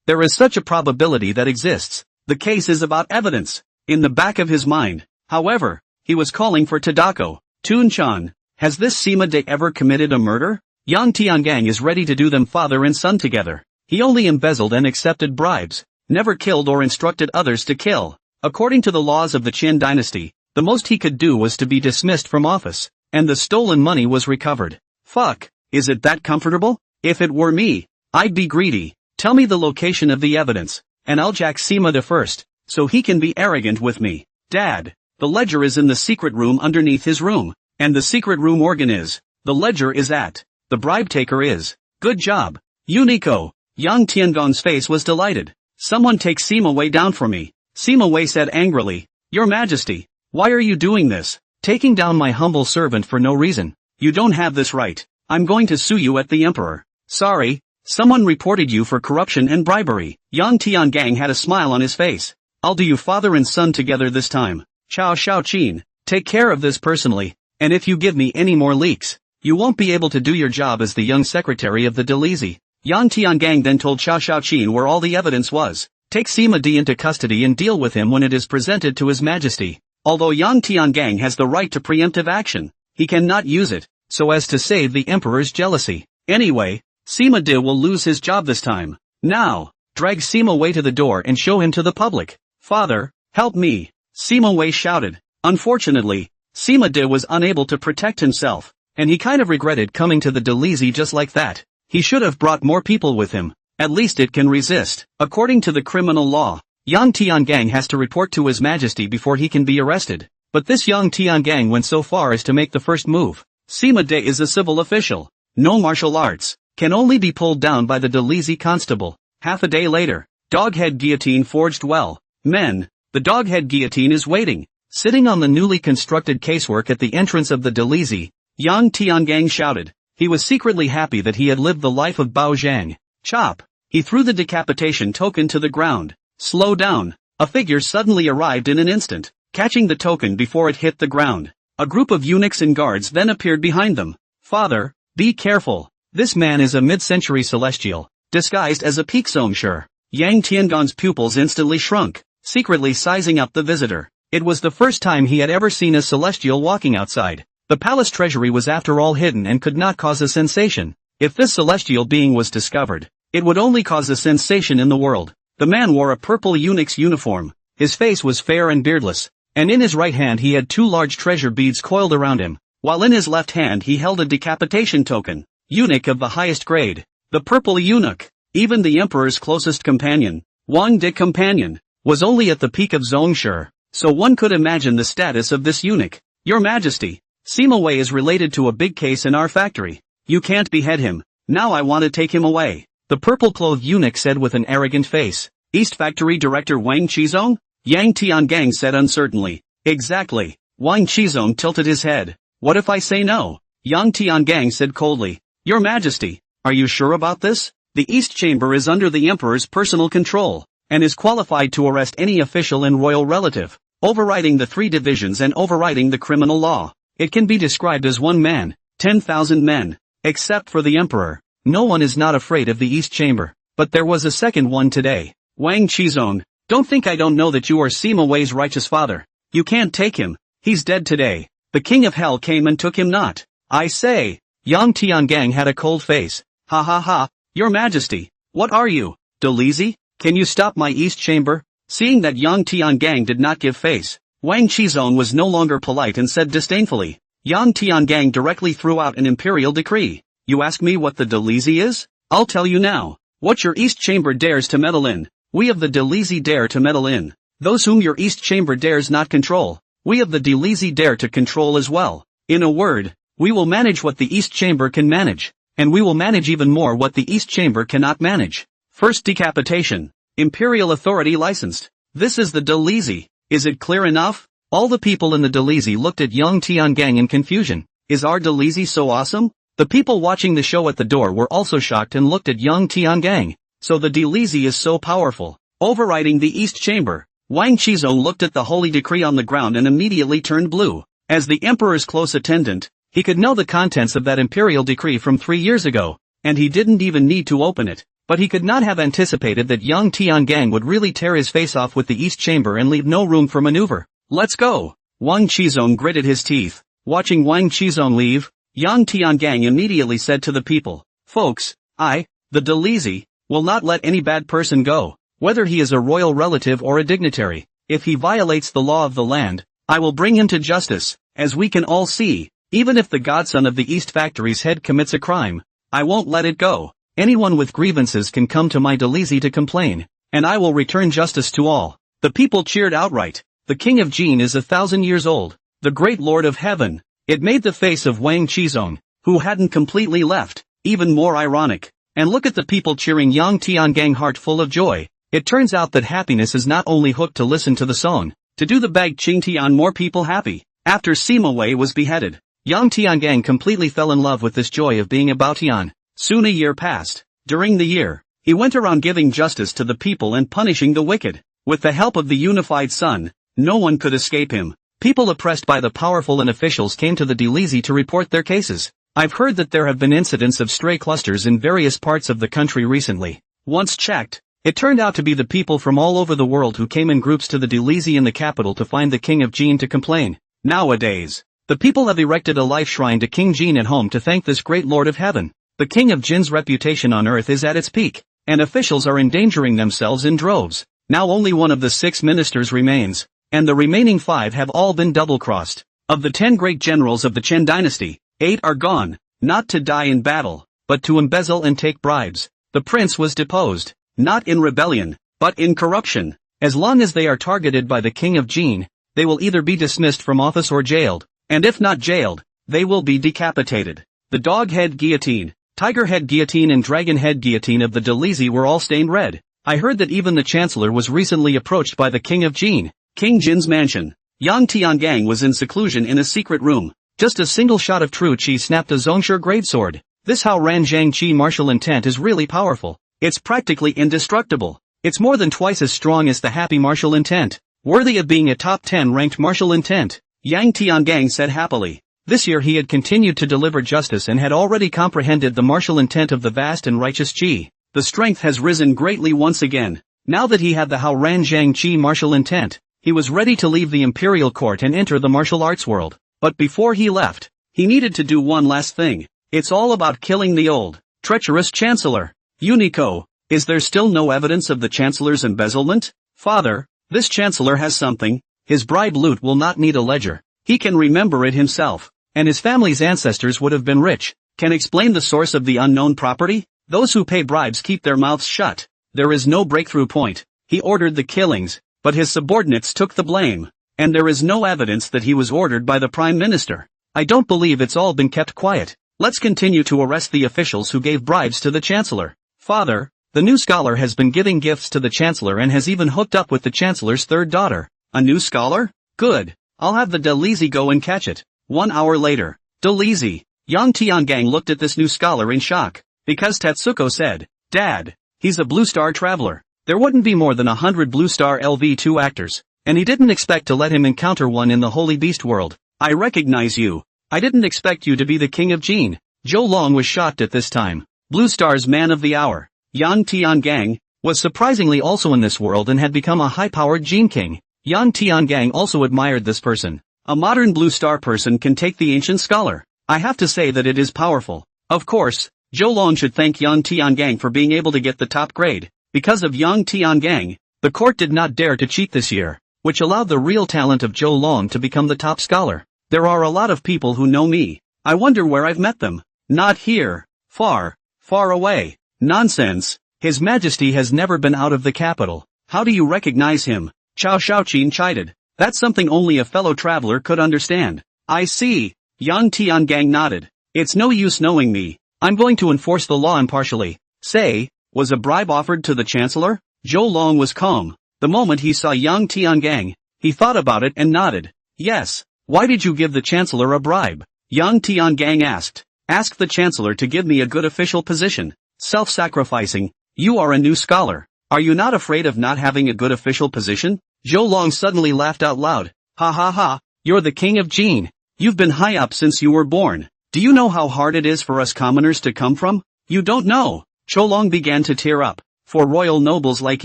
[SPEAKER 1] There is such a probability that exists. The case is about evidence. In the back of his mind, however, he was calling for Tadako. Tun-chan, has this Sima De ever committed a murder? Yang Tiangang is ready to do them father and son together. He only embezzled and accepted bribes, never killed or instructed others to kill. According to the laws of the Qin dynasty, the most he could do was to be dismissed from office, and the stolen money was recovered. Fuck, is it that comfortable? If it were me, I'd be greedy. Tell me the location of the evidence, and I'll jack Sima De first, so he can be arrogant with me. Dad, the ledger is in the secret room underneath his room, and the secret room organ is, the ledger is at, the bribe taker is. Good job, Unico. Yang Tiangong's face was delighted. Someone take Sima Wei down for me. Sima Wei said angrily, Your Majesty, why are you doing this? Taking down my humble servant for no reason. You don't have this right. I'm going to sue you at the Emperor. Sorry, someone reported you for corruption and bribery. Yang Tiangang had a smile on his face. I'll do you father and son together this time. Chao Shaoqin, take care of this personally, and if you give me any more leaks, you won't be able to do your job as the young secretary of the Delizi. Yang Tiangang then told Chao Shaoqin where all the evidence was. Take Sima De into custody and deal with him when it is presented to His Majesty. Although Yang Tiangang has the right to preemptive action, he cannot use it, so as to save the Emperor's jealousy. Anyway, Sima De will lose his job this time. Now, drag Sima Wei to the door and show him to the public. Father, help me, Sima Wei shouted. Unfortunately, Sima De was unable to protect himself, and he kind of regretted coming to the Delizi just like that. He should have brought more people with him. At least it can resist. According to the criminal law, Yang Tiangang has to report to His Majesty before he can be arrested. But this Yang Tiangang went so far as to make the first move. Sima De is a civil official. No martial arts. Can only be pulled down by the Delizi constable. Half a day later, doghead guillotine forged well. Men, the doghead guillotine is waiting. Sitting on the newly constructed casework at the entrance of the Delizi, Yang Tiangang shouted. He was secretly happy that he had lived the life of Bao Zhang. Chop! He threw the decapitation token to the ground. Slow down. A figure suddenly arrived in an instant, catching the token before it hit the ground. A group of eunuchs and guards then appeared behind them. Father, be careful. This man is a mid-century celestial, disguised as a peak zongsher. Yang Tiangong's pupils instantly shrunk, secretly sizing up the visitor. It was the first time he had ever seen a celestial walking outside. The palace treasury was after all hidden and could not cause a sensation. If this celestial being was discovered, it would only cause a sensation in the world. The man wore a purple eunuch's uniform. His face was fair and beardless, and in his right hand he had 2 large treasure beads coiled around him, while in his left hand he held a decapitation token. Eunuch of the highest grade. The purple eunuch, even the emperor's closest companion, Wang De companion, was only at the peak of Zhongsher, so one could imagine the status of this eunuch. Your Majesty, Sima Wei is related to a big case in our factory. You can't behead him. Now I want to take him away. The purple-clothed eunuch said with an arrogant face. East Factory Director Wang Qizong? Yang Tiangang said uncertainly. Exactly. Wang Qizong tilted his head. What if I say no? Yang Tiangang said coldly. Your Majesty, are you sure about this? The East Chamber is under the Emperor's personal control, and is qualified to arrest any official and royal relative, overriding the 3 divisions and overriding the criminal law. It can be described as one man, 10,000 men, except for the Emperor. No one is not afraid of the East Chamber, but there was a second one today. Wang Qizong, don't think I don't know that you are Sima Wei's righteous father. You can't take him, he's dead today. The King of Hell came and took him not. I say. Yang Tiangang had a cold face. Ha ha ha, Your Majesty, what are you, Delizi? Can you stop my East Chamber? Seeing that Yang Tiangang did not give face, Wang Qizong was no longer polite and said disdainfully. Yang Tiangang directly threw out an imperial decree. You ask me what the Delizi is? I'll tell you now. What your East Chamber dares to meddle in, we of the Delizi dare to meddle in. Those whom your East Chamber dares not control, we of the Delizi dare to control as well. In a word, we will manage what the East Chamber can manage, and we will manage even more what the East Chamber cannot manage. First decapitation. Imperial authority licensed. This is the Delizi. Is it clear enough? All the people in the Delizi looked at Yang Tiangang in confusion. Is our Delizi so awesome? The people watching the show at the door were also shocked and looked at Yang Tiangang. So the Delizi is so powerful. Overriding the East Chamber, Wang Qizong looked at the holy decree on the ground and immediately turned blue. As the emperor's close attendant, he could know the contents of that imperial decree from 3 years ago, and he didn't even need to open it. But he could not have anticipated that Yang Tiangang would really tear his face off with the East Chamber and leave no room for maneuver. Let's go! Wang Qizong gritted his teeth. Watching Wang Qizong leave, Yang Tiangang immediately said to the people, "Folks, I, the Dalizi, will not let any bad person go, whether he is a royal relative or a dignitary. If he violates the law of the land, I will bring him to justice. As we can all see, even if the godson of the East Factory's head commits a crime, I won't let it go. Anyone with grievances can come to my Dalizi to complain, and I will return justice to all." The people cheered outright. The king of Jin is 1,000 years old, the great lord of heaven. It made the face of Wang Qizong, who hadn't completely left, even more ironic. And look at the people cheering Yang Tiangang, heart full of joy. It turns out that happiness is not only hooked to listen to the song, to do the bag Qing Tian more people happy. After Sima Wei was beheaded, Yang Tiangang completely fell in love with this joy of being a Baotian. Soon a year passed. During the year, he went around giving justice to the people and punishing the wicked. With the help of the unified sun, no one could escape him. People oppressed by the powerful and officials came to the Dalizi to report their cases. I've heard that there have been incidents of stray clusters in various parts of the country recently. Once checked, it turned out to be the people from all over the world who came in groups to the Dalizi in the capital to find the king of Jin to complain. Nowadays, the people have erected a life shrine to King Jin at home to thank this great lord of heaven. The king of Jin's reputation on earth is at its peak, and officials are endangering themselves in droves. Now only one of the 6 ministers remains, and the remaining 5 have all been double-crossed. Of the 10 great generals of the Chen dynasty, 8 are gone, not to die in battle, but to embezzle and take bribes. The prince was deposed, not in rebellion, but in corruption. As long as they are targeted by the king of Jin, they will either be dismissed from office or jailed, and if not jailed, they will be decapitated. The dog-head guillotine, tiger-head guillotine and dragon-head guillotine of the Dalizi were all stained red. I heard that even the chancellor was recently approached by the king of Jin. King Jin's mansion. Yang Tiangang was in seclusion in a secret room. Just a single shot of true qi snapped a Zhongshe greatsword. This Hao Ran Zhang Qi martial intent is really powerful. It's practically indestructible. It's more than twice as strong as the happy martial intent. Worthy of being a top 10 ranked martial intent, Yang Tiangang said happily. This year he had continued to deliver justice and had already comprehended the martial intent of the vast and righteous qi. The strength has risen greatly once again. Now that he had the Hao Ran Zhang Qi martial intent, he was ready to leave the imperial court and enter the martial arts world. But before he left, he needed to do one last thing. It's all about killing the old, treacherous chancellor. Unico, is there still no evidence of the chancellor's embezzlement? Father, this chancellor has something. His bribe loot will not need a ledger. He can remember it himself, and his family's ancestors would have been rich. Can explain the source of the unknown property? Those who pay bribes keep their mouths shut. There is no breakthrough point. He ordered the killings, but his subordinates took the blame. And there is no evidence that he was ordered by the prime minister. I don't believe it's all been kept quiet. Let's continue to arrest the officials who gave bribes to the chancellor. Father, the new scholar has been giving gifts to the chancellor and has even hooked up with the chancellor's third daughter. A new scholar? Good. I'll have the Dalizi go and catch it. 1 hour later. Dalizi. Yang Tiangang looked at this new scholar in shock. Because Tetsuko said, "Dad, he's a Blue Star traveler." There wouldn't be more than 100 Blue Star LV2 actors, and he didn't expect to let him encounter one in the Holy Beast world. I recognize you. I didn't expect you to be the king of Jin. Zhou Long was shocked at this time. Blue Star's man of the hour, Yang Tiangang, was surprisingly also in this world and had become a high-powered Jin king. Yang Tiangang also admired this person. A modern Blue Star person can take the ancient scholar. I have to say that it is powerful. Of course, Zhou Long should thank Yang Tiangang for being able to get the top grade. Because of Yang Tiangang, the court did not dare to cheat this year, which allowed the real talent of Zhou Long to become the top scholar. There are a lot of people who know me. I wonder where I've met them. Not here. Far, far away. Nonsense. His Majesty has never been out of the capital. How do you recognize him? Chao Shaoqin chided. That's something only a fellow traveler could understand. I see. Yang Tiangang nodded. It's no use knowing me. I'm going to enforce the law impartially. Say, was a bribe offered to the chancellor? Zhou Long was calm. The moment he saw Yang Tiangang, he thought about it and nodded. Yes. Why did you give the chancellor a bribe? Yang Tiangang asked. Ask the chancellor to give me a good official position. Self-sacrificing. You are a new scholar. Are you not afraid of not having a good official position? Zhou Long suddenly laughed out loud. Ha ha ha, you're the king of Jin. You've been high up since you were born. Do you know how hard it is for us commoners to come from? You don't know. Zhou Long began to tear up. For royal nobles like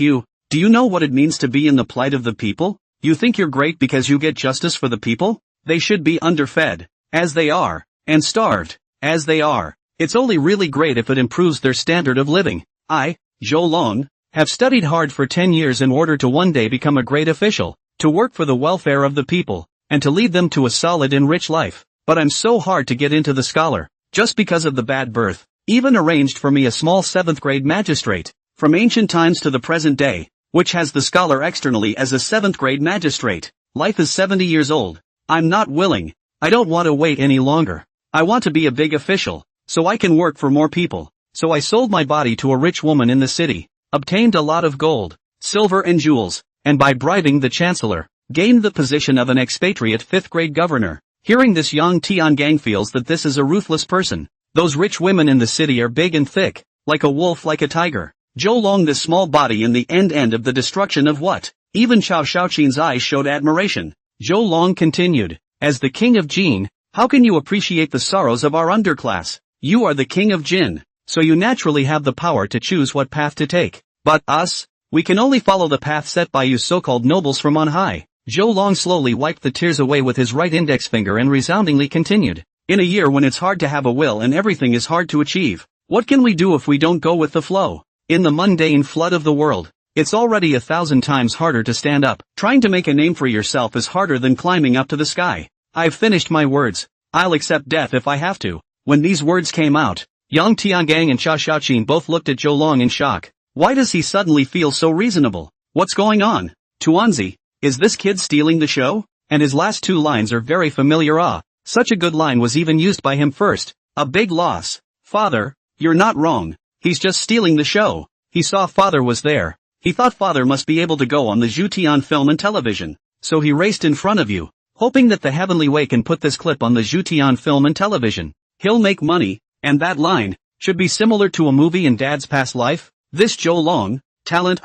[SPEAKER 1] you, do you know what it means to be in the plight of the people? You think you're great because you get justice for the people? They should be underfed, as they are, and starved, as they are. It's only really great if it improves their standard of living. I, Zhou Long, have studied hard for 10 years in order to one day become a great official, to work for the welfare of the people, and to lead them to a solid and rich life. But I'm so hard to get into the scholar, just because of the bad birth. Even arranged for me a small 7th grade magistrate, from ancient times to the present day, which has the scholar externally as a 7th grade magistrate. Life is 70 years old. I'm not willing. I don't want to wait any longer. I want to be a big official, so I can work for more people. So I sold my body to a rich woman in the city, obtained a lot of gold, silver and jewels, and by bribing the chancellor, gained the position of an expatriate 5th grade governor. Hearing this, Yang Tiangang feels that this is a ruthless person. Those rich women in the city are big and thick, like a wolf, like a tiger. Zhou Long, this small body in the end of the destruction of what? Even Cao Shaoqin's eyes showed admiration. Zhou Long continued, as the king of Jin, how can you appreciate the sorrows of our underclass? You are the king of Jin, so you naturally have the power to choose what path to take. But us? We can only follow the path set by you so-called nobles from on high. Zhou Long slowly wiped the tears away with his right index finger and resoundingly continued. In a year when it's hard to have a will and everything is hard to achieve, what can we do if we don't go with the flow? In the mundane flood of the world, it's already 1,000 times harder to stand up. Trying to make a name for yourself is harder than climbing up to the sky. I've finished my words. I'll accept death if I have to. When these words came out, Yang Tiangang and Cao Shaoqin both looked at Zhou Long in shock. Why does he suddenly feel so reasonable? What's going on? Tuanzi, is this kid stealing the show? And his last 2 lines are very familiar. Such a good line was even used by him first. A big loss. Father, you're not wrong. He's just stealing the show. He saw Father was there. He thought Father must be able to go on the Zhutian film and television. So he raced in front of you, hoping that the Heavenly Way can put this clip on the Zhutian film and television. He'll make money, and that line should be similar to a movie in Dad's past life. This Zhou Long, talent.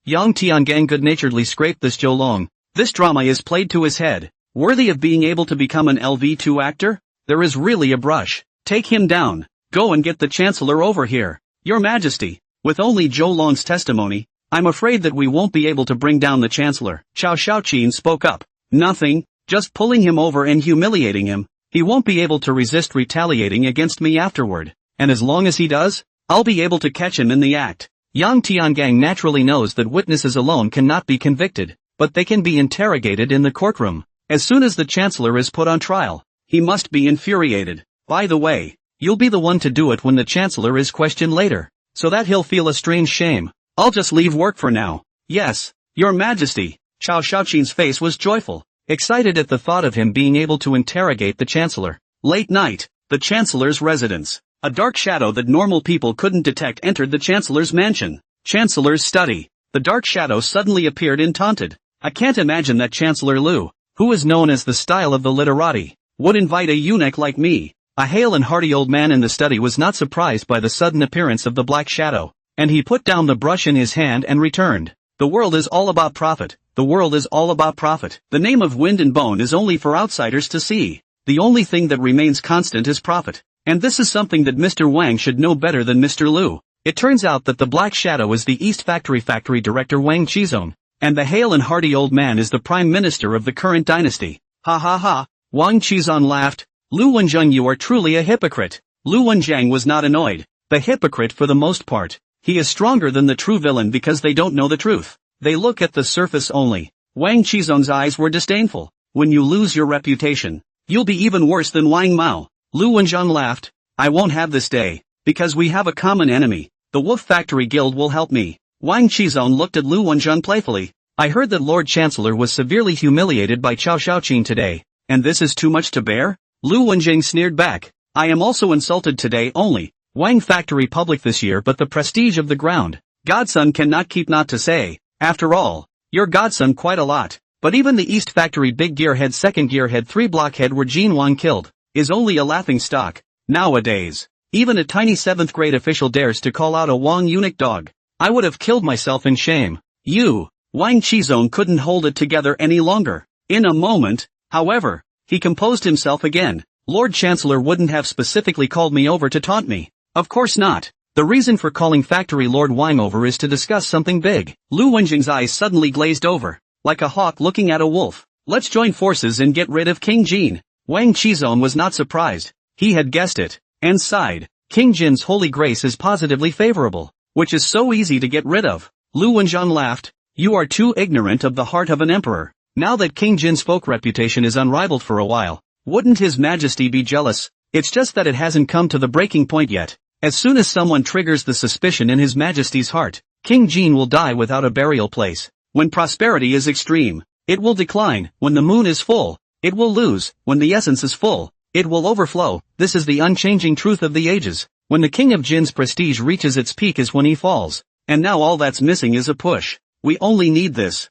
[SPEAKER 1] Yang Tiangang good-naturedly scraped this Zhou Long. This drama is played to his head. Worthy of being able to become an LV2 actor? There is really a brush. Take him down. Go and get the Chancellor over here. Your Majesty, with only Zhou Long's testimony, I'm afraid that we won't be able to bring down the Chancellor. Cao Shaoqin spoke up. Nothing, just pulling him over and humiliating him. He won't be able to resist retaliating against me afterward. And as long as he does, I'll be able to catch him in the act. Yang Tiangang naturally knows that witnesses alone cannot be convicted, but they can be interrogated in the courtroom. As soon as the Chancellor is put on trial, he must be infuriated. By the way, you'll be the one to do it when the Chancellor is questioned later, so that he'll feel a strange shame. I'll just leave work for now. Yes, Your Majesty. Cao Shaoqin's face was joyful, excited at the thought of him being able to interrogate the Chancellor. Late night, the Chancellor's residence. A dark shadow that normal people couldn't detect entered the Chancellor's mansion. Chancellor's study. The dark shadow suddenly appeared and taunted. I can't imagine that Chancellor Lu, who is known as the style of the literati, would invite a eunuch like me. A hale and hearty old man in the study was not surprised by the sudden appearance of the black shadow, and he put down the brush in his hand and returned. The world is all about profit. The world is all about profit. The name of Wind and Bone is only for outsiders to see. The only thing that remains constant is profit. And this is something that Mr. Wang should know better than Mr. Lu. It turns out that the Black Shadow is the East Factory director Wang Qizong, and the hale and hearty old man is the prime minister of the current dynasty. Ha ha ha, Wang Qizong laughed. Lu Wenjiang, you are truly a hypocrite. Lu Wenjiang was not annoyed. The hypocrite for the most part. He is stronger than the true villain because they don't know the truth. They look at the surface only. Wang Qizong's eyes were disdainful. When you lose your reputation, you'll be even worse than Wang Mao. Lu Wenjiang laughed. I won't have this day, because we have a common enemy. The Wolf Factory Guild will help me. Wang Qizong looked at Lu Wenjiang playfully. I heard that Lord Chancellor was severely humiliated by Cao Shaoqin today, and this is too much to bear? Lu Wenjiang sneered back. I am also insulted today only. Wang Factory public this year, but the prestige of the ground. Godson cannot keep not to say. After all, your godson quite a lot. But even the East Factory big gearhead, second gearhead, 3 blockhead were Jin Wang killed, is only a laughing stock. Nowadays, even a tiny 7th grade official dares to call out a Wang eunuch dog. I would have killed myself in shame. Wang Qizong couldn't hold it together any longer. In a moment, however, he composed himself again. Lord Chancellor wouldn't have specifically called me over to taunt me. Of course not. The reason for calling Factory Lord Wang over is to discuss something big. Lu Wenjing's eyes suddenly glazed over, like a hawk looking at a wolf. Let's join forces and get rid of King Jin. Wang Qizong was not surprised. He had guessed it, and sighed. King Jin's holy grace is positively favorable, which is so easy to get rid of. Lu Wenjing laughed. You are too ignorant of the heart of an emperor. Now that King Jin's folk reputation is unrivaled for a while, wouldn't His Majesty be jealous? It's just that it hasn't come to the breaking point yet. As soon as someone triggers the suspicion in His Majesty's heart, King Jin will die without a burial place. When prosperity is extreme, it will decline. When the moon is full, it will lose. When the essence is full, it will overflow. This is the unchanging truth of the ages. When the King of Jin's prestige reaches its peak is when he falls. And now all that's missing is a push. We only need this.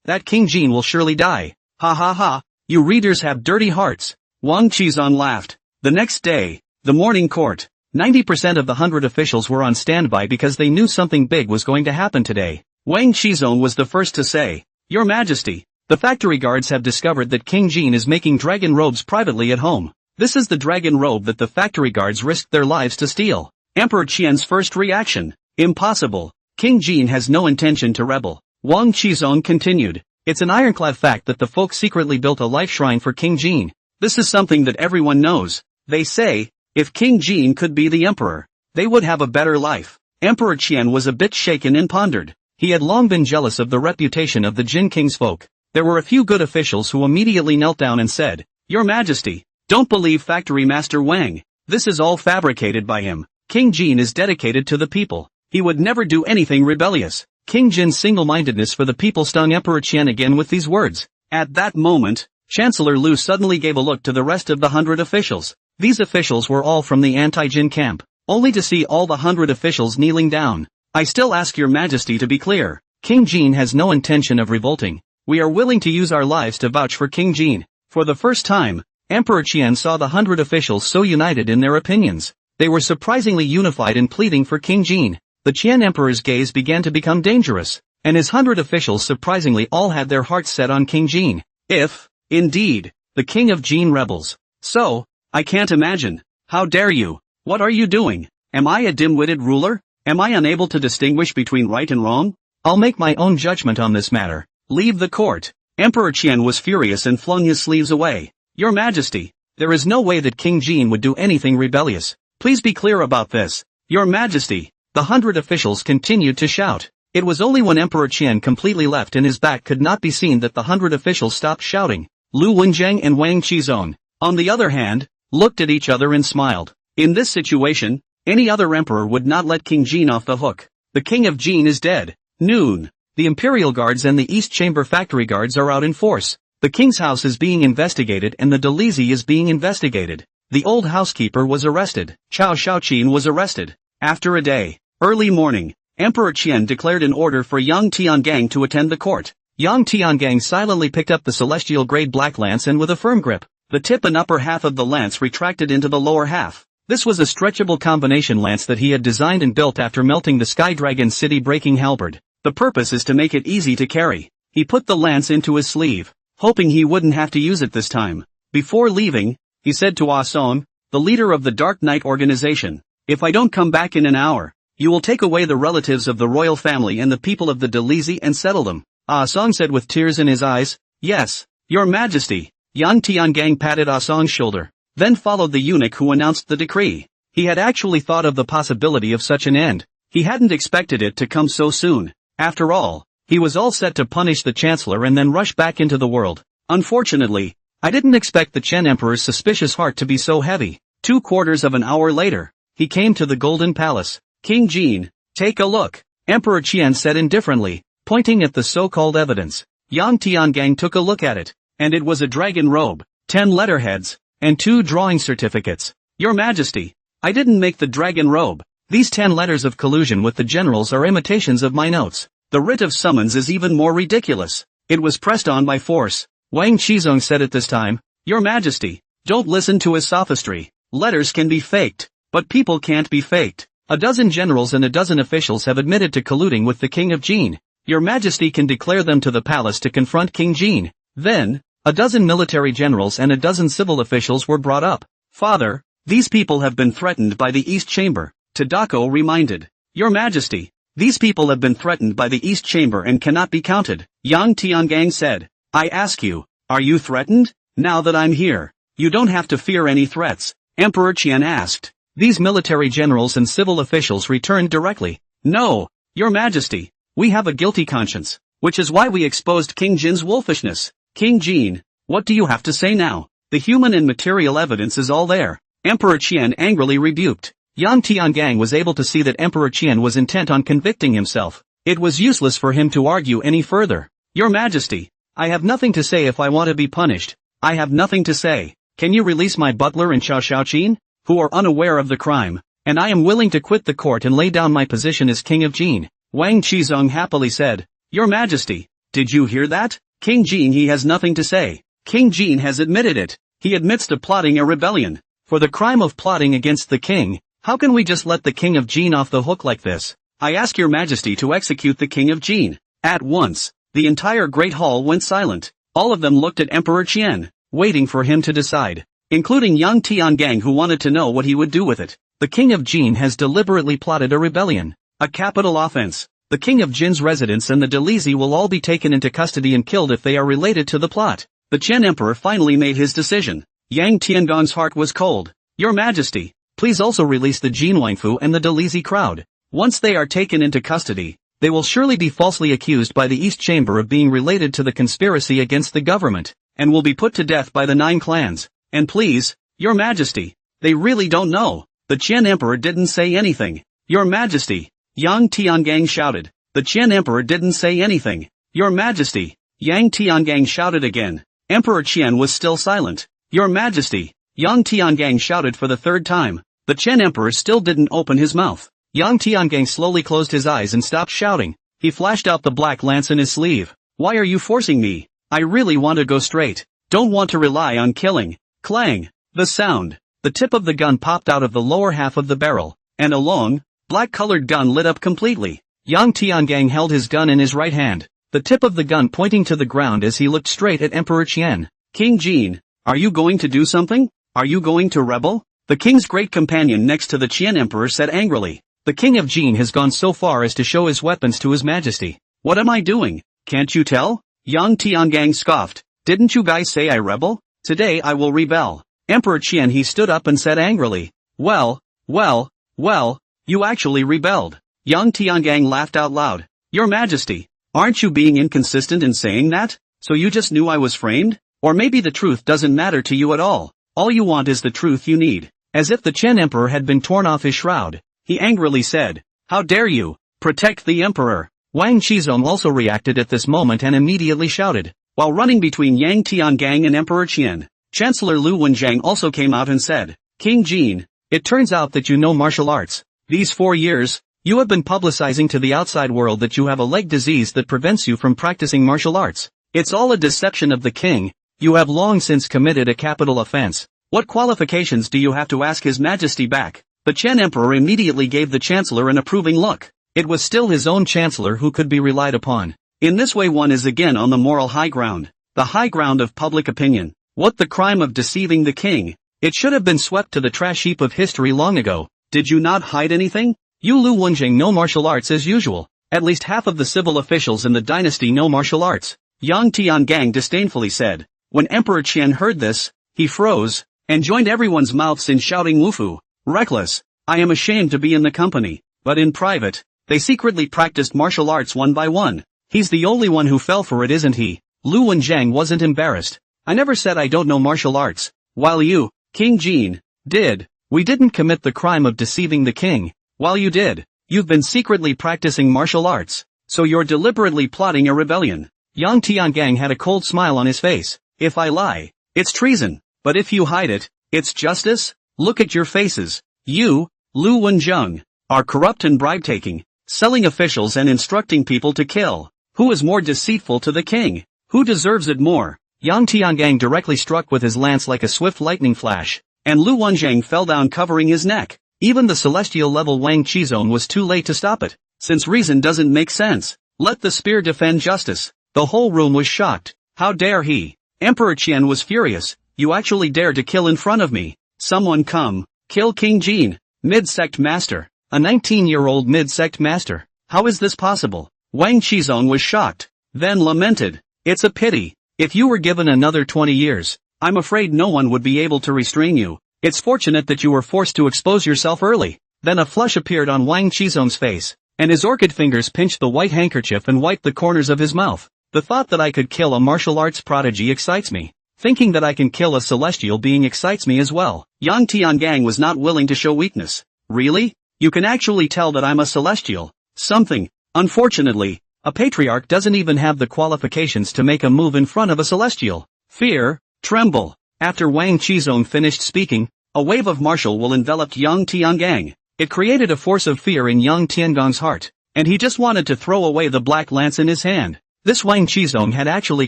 [SPEAKER 1] That King Jin will surely die. Ha ha ha, you readers have dirty hearts. Wang Qizong laughed. The next day, the morning court. 90% of the 100 officials were on standby because they knew something big was going to happen today. Wang Qizong was the first to say, Your Majesty, the factory guards have discovered that King Jin is making dragon robes privately at home. This is the dragon robe that the factory guards risked their lives to steal. Emperor Qian's first reaction. Impossible. King Jin has no intention to rebel. Wang Qizong continued. It's an ironclad fact that the folk secretly built a life shrine for King Jin. This is something that everyone knows. They say, if King Jin could be the emperor, they would have a better life. Emperor Qian was a bit shaken and pondered. He had long been jealous of the reputation of the Jin King's folk. There were a few good officials who immediately knelt down and said, Your Majesty, don't believe Factory Master Wang. This is all fabricated by him. King Jin is dedicated to the people. He would never do anything rebellious. King Jin's single-mindedness for the people stung Emperor Qian again with these words. At that moment, Chancellor Lu suddenly gave a look to the rest of the 100 officials. These officials were all from the anti-Jin camp, only to see all the 100 officials kneeling down. I still ask Your Majesty to be clear. King Jin has no intention of revolting. We are willing to use our lives to vouch for King Jin. For the first time, Emperor Qian saw the 100 officials so united in their opinions. They were surprisingly unified in pleading for King Jin. The Qian Emperor's gaze began to become dangerous, and his 100 officials surprisingly all had their hearts set on King Jin. If, indeed, the King of Jin rebels. So, I can't imagine. How dare you? What are you doing? Am I a dim-witted ruler? Am I unable to distinguish between right and wrong? I'll make my own judgment on this matter. Leave the court. Emperor Qian was furious and flung his sleeves away. Your Majesty, there is no way that King Jin would do anything rebellious. Please be clear about this. Your Majesty. The 100 officials continued to shout. It was only when Emperor Qian completely left and his back could not be seen that the 100 officials stopped shouting. Lu Wenjing and Wang Qizong, on the other hand, looked at each other and smiled. In this situation, any other emperor would not let King Jin off the hook. The King of Jin is dead. Noon. The Imperial Guards and the East Chamber Factory Guards are out in force. The King's house is being investigated and the Delizy is being investigated. The old housekeeper was arrested. Chao Shaoqin was arrested. After a day. Early morning, Emperor Qian declared an order for Yang Tiangang to attend the court. Yang Tiangang silently picked up the celestial grade black lance and with a firm grip, the tip and upper half of the lance retracted into the lower half. This was a stretchable combination lance that he had designed and built after melting the Sky Dragon City breaking halberd. The purpose is to make it easy to carry. He put the lance into his sleeve, hoping he wouldn't have to use it this time. Before leaving, he said to Ah Song, the leader of the Dark Knight organization, if I don't come back in an hour, you will take away the relatives of the royal family and the people of the Delizy and settle them. Ah Song said with tears in his eyes, Yes, Your Majesty. Yang Tiangang patted Ah Song's shoulder, then followed the eunuch who announced the decree. He had actually thought of the possibility of such an end. He hadn't expected it to come so soon. After all, he was all set to punish the Chancellor and then rush back into the world. Unfortunately, I didn't expect the Chen Emperor's suspicious heart to be so heavy. 2/4 of an hour later, he came to the Golden Palace. King Jin, take a look, Emperor Qian said indifferently, pointing at the so-called evidence. Yang Tiangang took a look at it, and it was a dragon robe, 10 letterheads, and 2 drawing certificates. Your Majesty, I didn't make the dragon robe. These 10 letters of collusion with the generals are imitations of my notes. The writ of summons is even more ridiculous. It was pressed on by force. Wang Qizong said at this time, Your Majesty, don't listen to his sophistry. Letters can be faked, but people can't be faked. A dozen generals and a dozen officials have admitted to colluding with the King of Jin. Your Majesty can declare them to the palace to confront King Jin. Then, a dozen military generals and a dozen civil officials were brought up. Father, these people have been threatened by the East Chamber, Tadako reminded. Your Majesty, these people have been threatened by the East Chamber and cannot be counted. Yang Tiangang said. I ask you, are you threatened? Now that I'm here, you don't have to fear any threats, Emperor Qian asked. These military generals and civil officials returned directly. No, Your Majesty, we have a guilty conscience, which is why we exposed King Jin's wolfishness. King Jin, what do you have to say now? The human and material evidence is all there, Emperor Qian angrily rebuked. Yang Tiangang was able to see that Emperor Qian was intent on convicting himself. It was useless for him to argue any further. Your Majesty, I have nothing to say if I want to be punished. I have nothing to say. Can you release my butler and Xiao Xiaoqin, who are unaware of the crime, and I am willing to quit the court and lay down my position as King of Jin, Wang Qizong happily said. Your Majesty, did you hear that? King Jin he has nothing to say. King Jin has admitted it. He admits to plotting a rebellion. For the crime of plotting against the king, how can we just let the King of Jin off the hook like this? I ask Your Majesty to execute the King of Jin. At once, the entire Great Hall went silent. All of them looked at Emperor Qian, waiting for him to decide, including Yang Tiangang who wanted to know what he would do with it. The King of Jin has deliberately plotted a rebellion, a capital offense. The King of Jin's residents and the Delizi will all be taken into custody and killed if they are related to the plot. The Qian Emperor finally made his decision. Yang Tiangong's heart was cold. Your Majesty, please also release the Jin Wangfu and the Delizi crowd. Once they are taken into custody, they will surely be falsely accused by the East Chamber of being related to the conspiracy against the government, and will be put to death by the 9 clans. And please, Your Majesty, they really don't know. The Qian Emperor didn't say anything. Your Majesty, Yang Tiangang shouted. The Qian Emperor didn't say anything. Your Majesty, Yang Tiangang shouted again. Emperor Qian was still silent. Your Majesty, Yang Tiangang shouted for the 3rd time. The Qian Emperor still didn't open his mouth. Yang Tiangang slowly closed his eyes and stopped shouting. He flashed out the black lance in his sleeve. Why are you forcing me? I really want to go straight. Don't want to rely on killing. Clang. The sound. The tip of the gun popped out of the lower half of the barrel, and a long, black-colored gun lit up completely. Yang Tiangang held his gun in his right hand, the tip of the gun pointing to the ground as he looked straight at Emperor Qian. King Jin, are you going to do something? Are you going to rebel? The king's great companion next to the Qian Emperor said angrily. The King of Jin has gone so far as to show his weapons to his majesty. What am I doing? Can't you tell? Yang Tiangang scoffed. Didn't you guys say I rebel? Today I will rebel. Emperor Qian he stood up and said angrily. Well, you actually rebelled. Yang Tiangang laughed out loud. Your Majesty, aren't you being inconsistent in saying that? So you just knew I was framed? Or maybe the truth doesn't matter to you at all. All you want is the truth you need. As if the Qian Emperor had been torn off his shroud, he angrily said, how dare you, protect the Emperor. Wang Qizong also reacted at this moment and immediately shouted. While running between Yang Tiangang and Emperor Qian, Chancellor Lu Wenjiang also came out and said, King Jin, it turns out that you know martial arts. These 4 years, you have been publicizing to the outside world that you have a leg disease that prevents you from practicing martial arts. It's all a deception of the king. You have long since committed a capital offense. What qualifications do you have to ask His Majesty back? The Qian Emperor immediately gave the Chancellor an approving look. It was still his own Chancellor who could be relied upon. In this way one is again on the moral high ground. The high ground of public opinion. What the crime of deceiving the king? It should have been swept to the trash heap of history long ago. Did you not hide anything? You Lu Wenjing know martial arts as usual. At least half of the civil officials in the dynasty know martial arts. Yang Tiangang disdainfully said. When Emperor Qian heard this, he froze, and joined everyone's mouths in shouting Wufu. Reckless. I am ashamed to be in the company. But in private, they secretly practiced martial arts one by one. He's the only one who fell for it, isn't he? Lu Wenjiang wasn't embarrassed. I never said I don't know martial arts. While you, King Jin, did. We didn't commit the crime of deceiving the king. While you did, you've been secretly practicing martial arts. So you're deliberately plotting a rebellion. Yang Tiangang had a cold smile on his face. If I lie, it's treason. But if you hide it, it's justice? Look at your faces. You, Lu Wenjiang, are corrupt and bribe-taking, selling officials and instructing people to kill. Who is more deceitful to the king? Who deserves it more? Yang Tiangang directly struck with his lance like a swift lightning flash, and Lu Wenjiang fell down covering his neck. Even the celestial level Wang Qizong was too late to stop it, since reason doesn't make sense. Let the spear defend justice. The whole room was shocked. How dare he? Emperor Qian was furious. You actually dare to kill in front of me. Someone come. Kill King Jin. Mid-sect master. A 19-year-old mid-sect master. How is this possible? Wang Qizong was shocked. Then lamented. It's a pity. If you were given another 20 years, I'm afraid no one would be able to restrain you. It's fortunate that you were forced to expose yourself early. Then a flush appeared on Wang Qizong's face, and his orchid fingers pinched the white handkerchief and wiped the corners of his mouth. The thought that I could kill a martial arts prodigy excites me. Thinking that I can kill a celestial being excites me as well. Yang Tiangang was not willing to show weakness. Really? You can actually tell that I'm a celestial. Something. Unfortunately, a patriarch doesn't even have the qualifications to make a move in front of a celestial. Fear, tremble. After Wang Qizong finished speaking, a wave of martial will enveloped Yang Tiangang. It created a force of fear in Yang Tiangang's heart, and he just wanted to throw away the black lance in his hand. This Wang Qizong had actually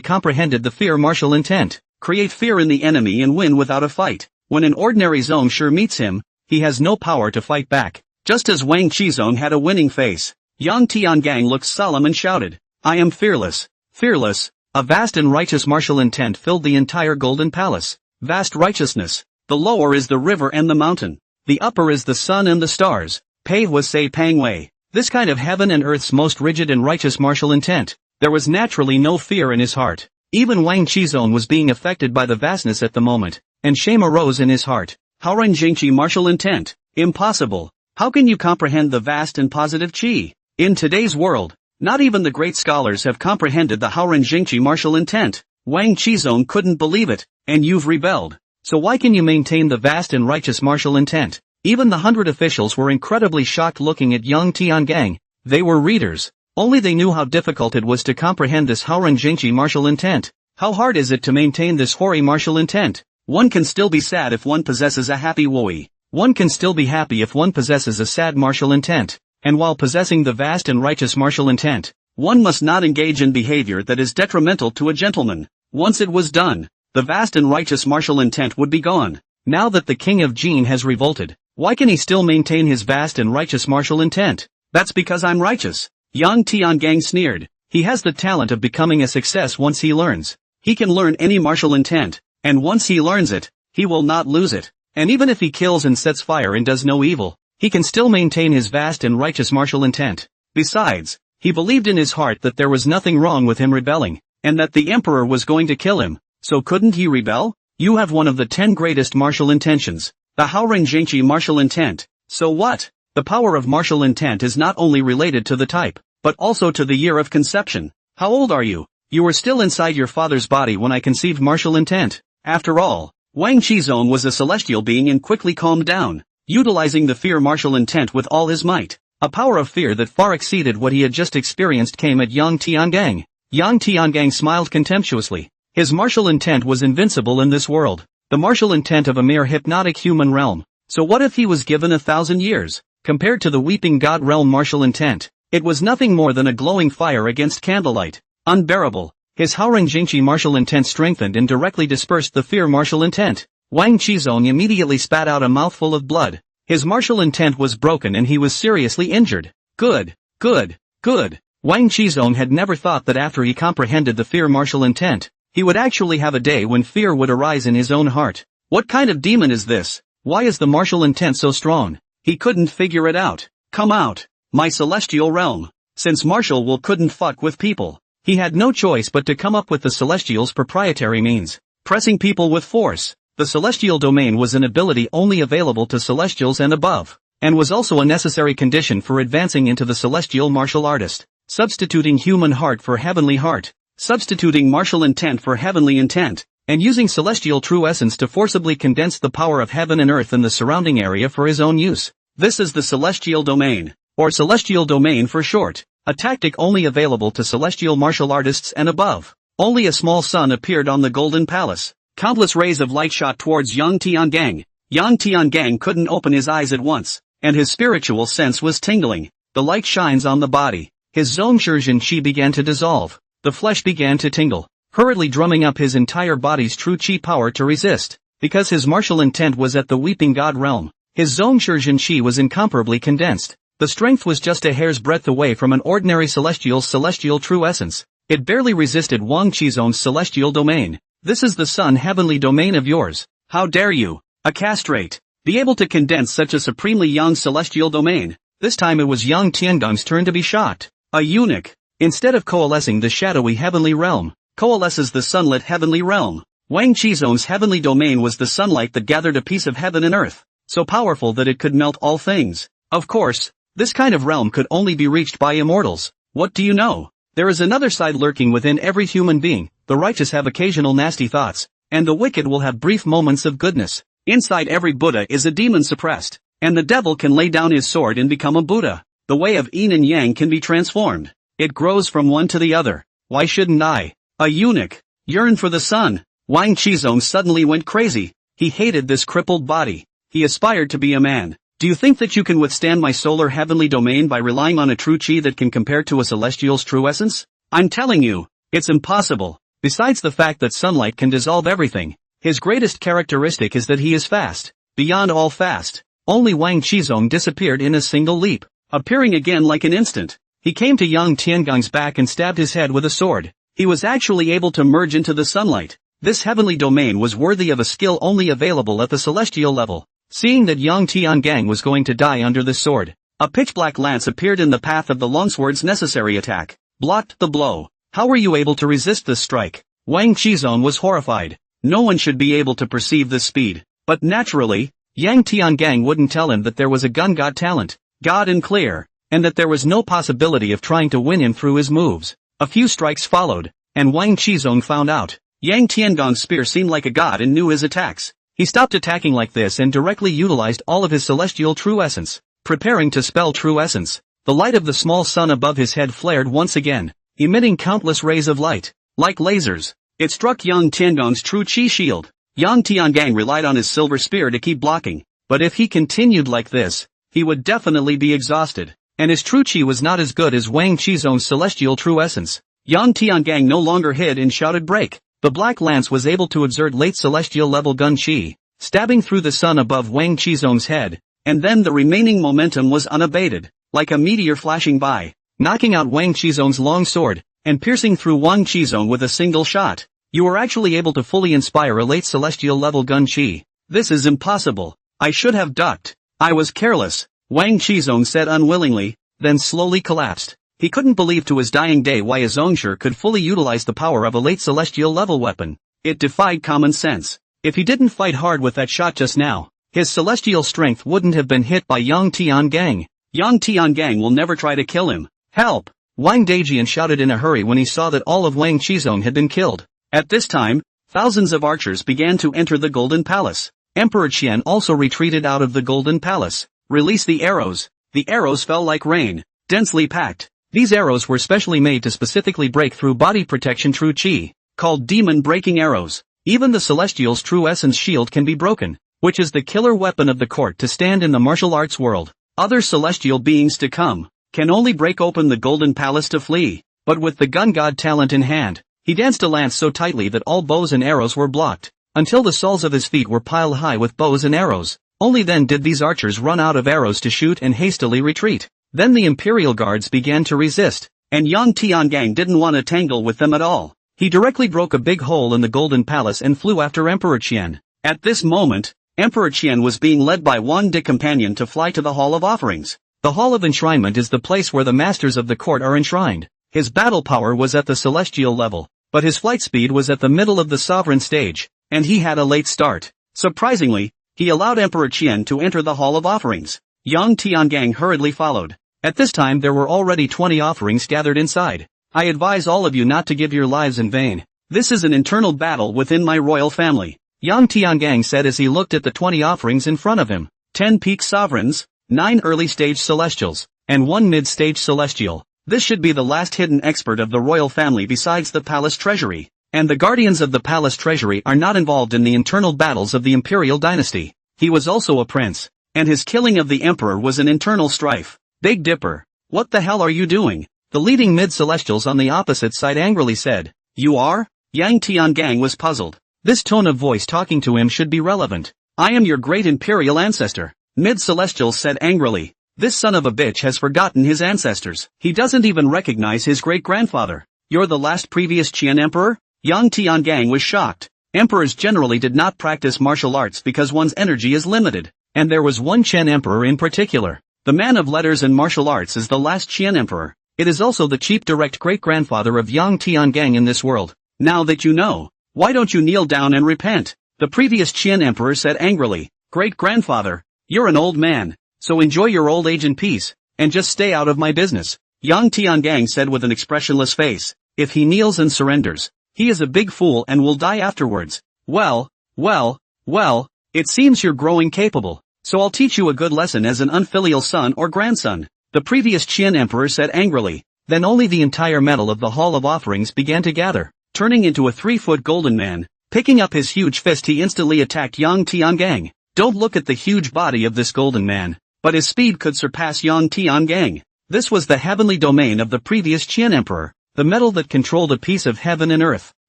[SPEAKER 1] comprehended the fear martial intent. Create fear in the enemy and win without a fight. When an ordinary zongshi meets him, he has no power to fight back. Just as Wang Qizong had a winning face, Yang Tiangang looked solemn and shouted, I am fearless. Fearless. A vast and righteous martial intent filled the entire golden palace. Vast righteousness. The lower is the river and the mountain. The upper is the sun and the stars. Pei was say Pang Wei. This kind of heaven and earth's most rigid and righteous martial intent. There was naturally no fear in his heart. Even Wang Qizong was being affected by the vastness at the moment, and shame arose in his heart. Haoren Jingqi martial intent. Impossible. How can you comprehend the vast and positive qi? In today's world, not even the great scholars have comprehended the Haoren Jingqi martial intent. Wang Qizong couldn't believe it, and you've rebelled. So why can you maintain the vast and righteous martial intent? Even the 100 officials were incredibly shocked looking at Yang Tiangang. They were readers. Only they knew how difficult it was to comprehend this Haoren Jingqi martial intent. How hard is it to maintain this hoary martial intent? One can still be sad if one possesses a happy woi. One can still be happy if one possesses a sad martial intent. And while possessing the vast and righteous martial intent, one must not engage in behavior that is detrimental to a gentleman. Once it was done, the vast and righteous martial intent would be gone. Now that the king of Jin has revolted, why can he still maintain his vast and righteous martial intent? That's because I'm righteous. Yang Tiangang sneered. He has the talent of becoming a success once he learns. He can learn any martial intent, and once he learns it, he will not lose it. And even if he kills and sets fire and does no evil, he can still maintain his vast and righteous martial intent. Besides, he believed in his heart that there was nothing wrong with him rebelling, and that the emperor was going to kill him. So couldn't he rebel? You have one of the 10 greatest martial intentions, the Haoren Jingqi martial intent. So what? The power of martial intent is not only related to the type, but also to the year of conception. How old are you? You were still inside your father's body when I conceived martial intent. After all, Wang Qizong was a celestial being and quickly calmed down, utilizing the fear martial intent with all his might. A power of fear that far exceeded what he had just experienced came at Yang Tiangang. Yang Tiangang smiled contemptuously. His martial intent was invincible in this world, the martial intent of a mere hypnotic human realm. So what if he was given 1,000 years? Compared to the weeping god realm martial intent, it was nothing more than a glowing fire against candlelight. Unbearable. His Haoren Jingqi martial intent strengthened and directly dispersed the fear martial intent. Wang Qizong immediately spat out a mouthful of blood. His martial intent was broken and he was seriously injured. Good. Wang Qizong had never thought that after he comprehended the fear martial intent, he would actually have a day when fear would arise in his own heart. What kind of demon is this? Why is the martial intent so strong? He couldn't figure it out. Come out, my celestial realm. Since Martial Will couldn't fuck with people, he had no choice but to come up with the celestial's proprietary means, pressing people with force. The celestial domain was an ability only available to celestials and above, and was also a necessary condition for advancing into the celestial martial artist. Substituting human heart for heavenly heart, substituting martial intent for heavenly intent, and using celestial true essence to forcibly condense the power of heaven and earth in the surrounding area for his own use. This is the celestial domain, or celestial domain for short, a tactic only available to celestial martial artists and above. Only a small sun appeared on the golden palace. Countless rays of light shot towards Yang Tiangang. Yang Tiangang couldn't open his eyes at once, and his spiritual sense was tingling. The light shines on the body. His Zhongshizhen Qi began to dissolve. The flesh began to tingle, hurriedly drumming up his entire body's true Qi power to resist. Because his martial intent was at the weeping god realm, His Zhongshizhen Qi was incomparably condensed. The strength was just a hair's breadth away from an ordinary celestial's celestial true essence. It barely resisted Wang Qizong's celestial domain. This is the sun heavenly domain of yours. How dare you, a castrate, be able to condense such a supremely young celestial domain? This time it was young Tiangong's turn to be shocked. A eunuch. Instead of coalescing the shadowy heavenly realm, coalesces the sunlit heavenly realm. Wang Qizong's heavenly domain was the sunlight that gathered a piece of heaven and earth, so powerful that it could melt all things. Of course, this kind of realm could only be reached by immortals. What do you know? There is another side lurking within every human being. The righteous have occasional nasty thoughts, and the wicked will have brief moments of goodness. Inside every Buddha is a demon suppressed, and the devil can lay down his sword and become a Buddha. The way of yin and yang can be transformed. It grows from one to the other. Why shouldn't I, a eunuch, yearn for the sun? Wang Qizong suddenly went crazy. He hated this crippled body. He aspired to be a man. Do you think that you can withstand my solar heavenly domain by relying on a true chi that can compare to a celestial's true essence? I'm telling you, it's impossible. Besides the fact that sunlight can dissolve everything, his greatest characteristic is that he is fast, beyond all fast. Only Wang Qizong disappeared in a single leap, appearing again like an instant. He came to young Tiangong's back and stabbed his head with a sword. He was actually able to merge into the sunlight. This heavenly domain was worthy of a skill only available at the celestial level. Seeing that young Tiangong was going to die under the sword, a pitch-black lance appeared in the path of the longsword's necessary attack, blocked the blow. How were you able to resist this strike? Wang Qizong was horrified. No one should be able to perceive this speed. But naturally, Yang Tiangong wouldn't tell him that there was a gun god talent, god and clear, and that there was no possibility of trying to win him through his moves. A few strikes followed, and Wang Qizong found out. Yang Tiangong's spear seemed like a god and knew his attacks. He stopped attacking like this and directly utilized all of his celestial true essence, preparing to spell true essence. The light of the small sun above his head flared once again, emitting countless rays of light, like lasers. It struck young Tiangong's true chi shield. Yang Tiangong relied on his silver spear to keep blocking, but if he continued like this, he would definitely be exhausted, and his true chi was not as good as Wang Qizong's celestial true essence. Yang Tiangong no longer hid and shouted break. The black lance was able to exert late celestial level gun chi, stabbing through the sun above Wang Qizong's head, and then the remaining momentum was unabated, like a meteor flashing by, knocking out Wang Qizong's long sword, and piercing through Wang Qizong with a single shot. You were actually able to fully inspire a late celestial level gun chi. This is impossible. I should have ducked. I was careless, Wang Qizong said unwillingly, then slowly collapsed. He couldn't believe to his dying day why a Zhongshi could fully utilize the power of a late celestial level weapon. It defied common sense. If he didn't fight hard with that shot just now, his celestial strength wouldn't have been hit by Yang Tiangong. Yang Tiangong will never try to kill him. Help! Wang Daijian shouted in a hurry when he saw that all of Wang Qizong had been killed. At this time, thousands of archers began to enter the Golden Palace. Emperor Qian also retreated out of the Golden Palace. Release the arrows. The arrows fell like rain, densely packed. These arrows were specially made to specifically break through body protection true chi, called demon-breaking arrows. Even the Celestial's true essence shield can be broken, which is the killer weapon of the court to stand in the martial arts world. Other celestial beings to come can only break open the Golden Palace to flee, but with the gun god talent in hand, he danced a lance so tightly that all bows and arrows were blocked, until the soles of his feet were piled high with bows and arrows. Only then did these archers run out of arrows to shoot and hastily retreat. Then the Imperial Guards began to resist, and Yang Tiangong didn't want to tangle with them at all. He directly broke a big hole in the Golden Palace and flew after Emperor Qian. At this moment, Emperor Qian was being led by Wang De Companion to fly to the Hall of Offerings. The Hall of Enshrinement is the place where the masters of the court are enshrined. His battle power was at the celestial level, but his flight speed was at the middle of the sovereign stage, and he had a late start. Surprisingly, he allowed Emperor Qian to enter the Hall of Offerings. Yang Tiangong hurriedly followed. At this time there were already 20 offerings gathered inside. I advise all of you not to give your lives in vain. This is an internal battle within my royal family, Yang Tiangong said as he looked at the 20 offerings in front of him. 10 peak sovereigns, 9 early-stage celestials, and 1 mid-stage celestial. This should be the last hidden expert of the royal family besides the palace treasury. And the guardians of the palace treasury are not involved in the internal battles of the imperial dynasty. He was also a prince, and his killing of the emperor was an internal strife. Big Dipper, what the hell are you doing? The leading mid-celestials on the opposite side angrily said. You are? Yang Tiangong was puzzled. This tone of voice talking to him should be relevant. I am your great imperial ancestor. Mid-Celestial said angrily. This son of a bitch has forgotten his ancestors. He doesn't even recognize his great-grandfather. You're the last previous Qian emperor? Yang Tiangang was shocked. Emperors generally did not practice martial arts because one's energy is limited. And there was one Qian emperor in particular. The man of letters and martial arts is the last Qian emperor. It is also the cheap direct great-grandfather of Yang Tiangang in this world. Now that you know, why don't you kneel down and repent? The previous Qian emperor said angrily. Great-grandfather, you're an old man, so enjoy your old age in peace, and just stay out of my business. Yang Tiangang said with an expressionless face. If he kneels and surrenders, he is a big fool and will die afterwards. Well, it seems you're growing capable, so I'll teach you a good lesson as an unfilial son or grandson. The previous Qian emperor said angrily. Then only the entire metal of the Hall of Offerings began to gather, turning into a 3-foot golden man. Picking up his huge fist, he instantly attacked Yang Tiangang. Don't look at the huge body of this golden man, but his speed could surpass Yang Tiangang. This was the heavenly domain of the previous Qian emperor, the metal that controlled a piece of heaven and earth.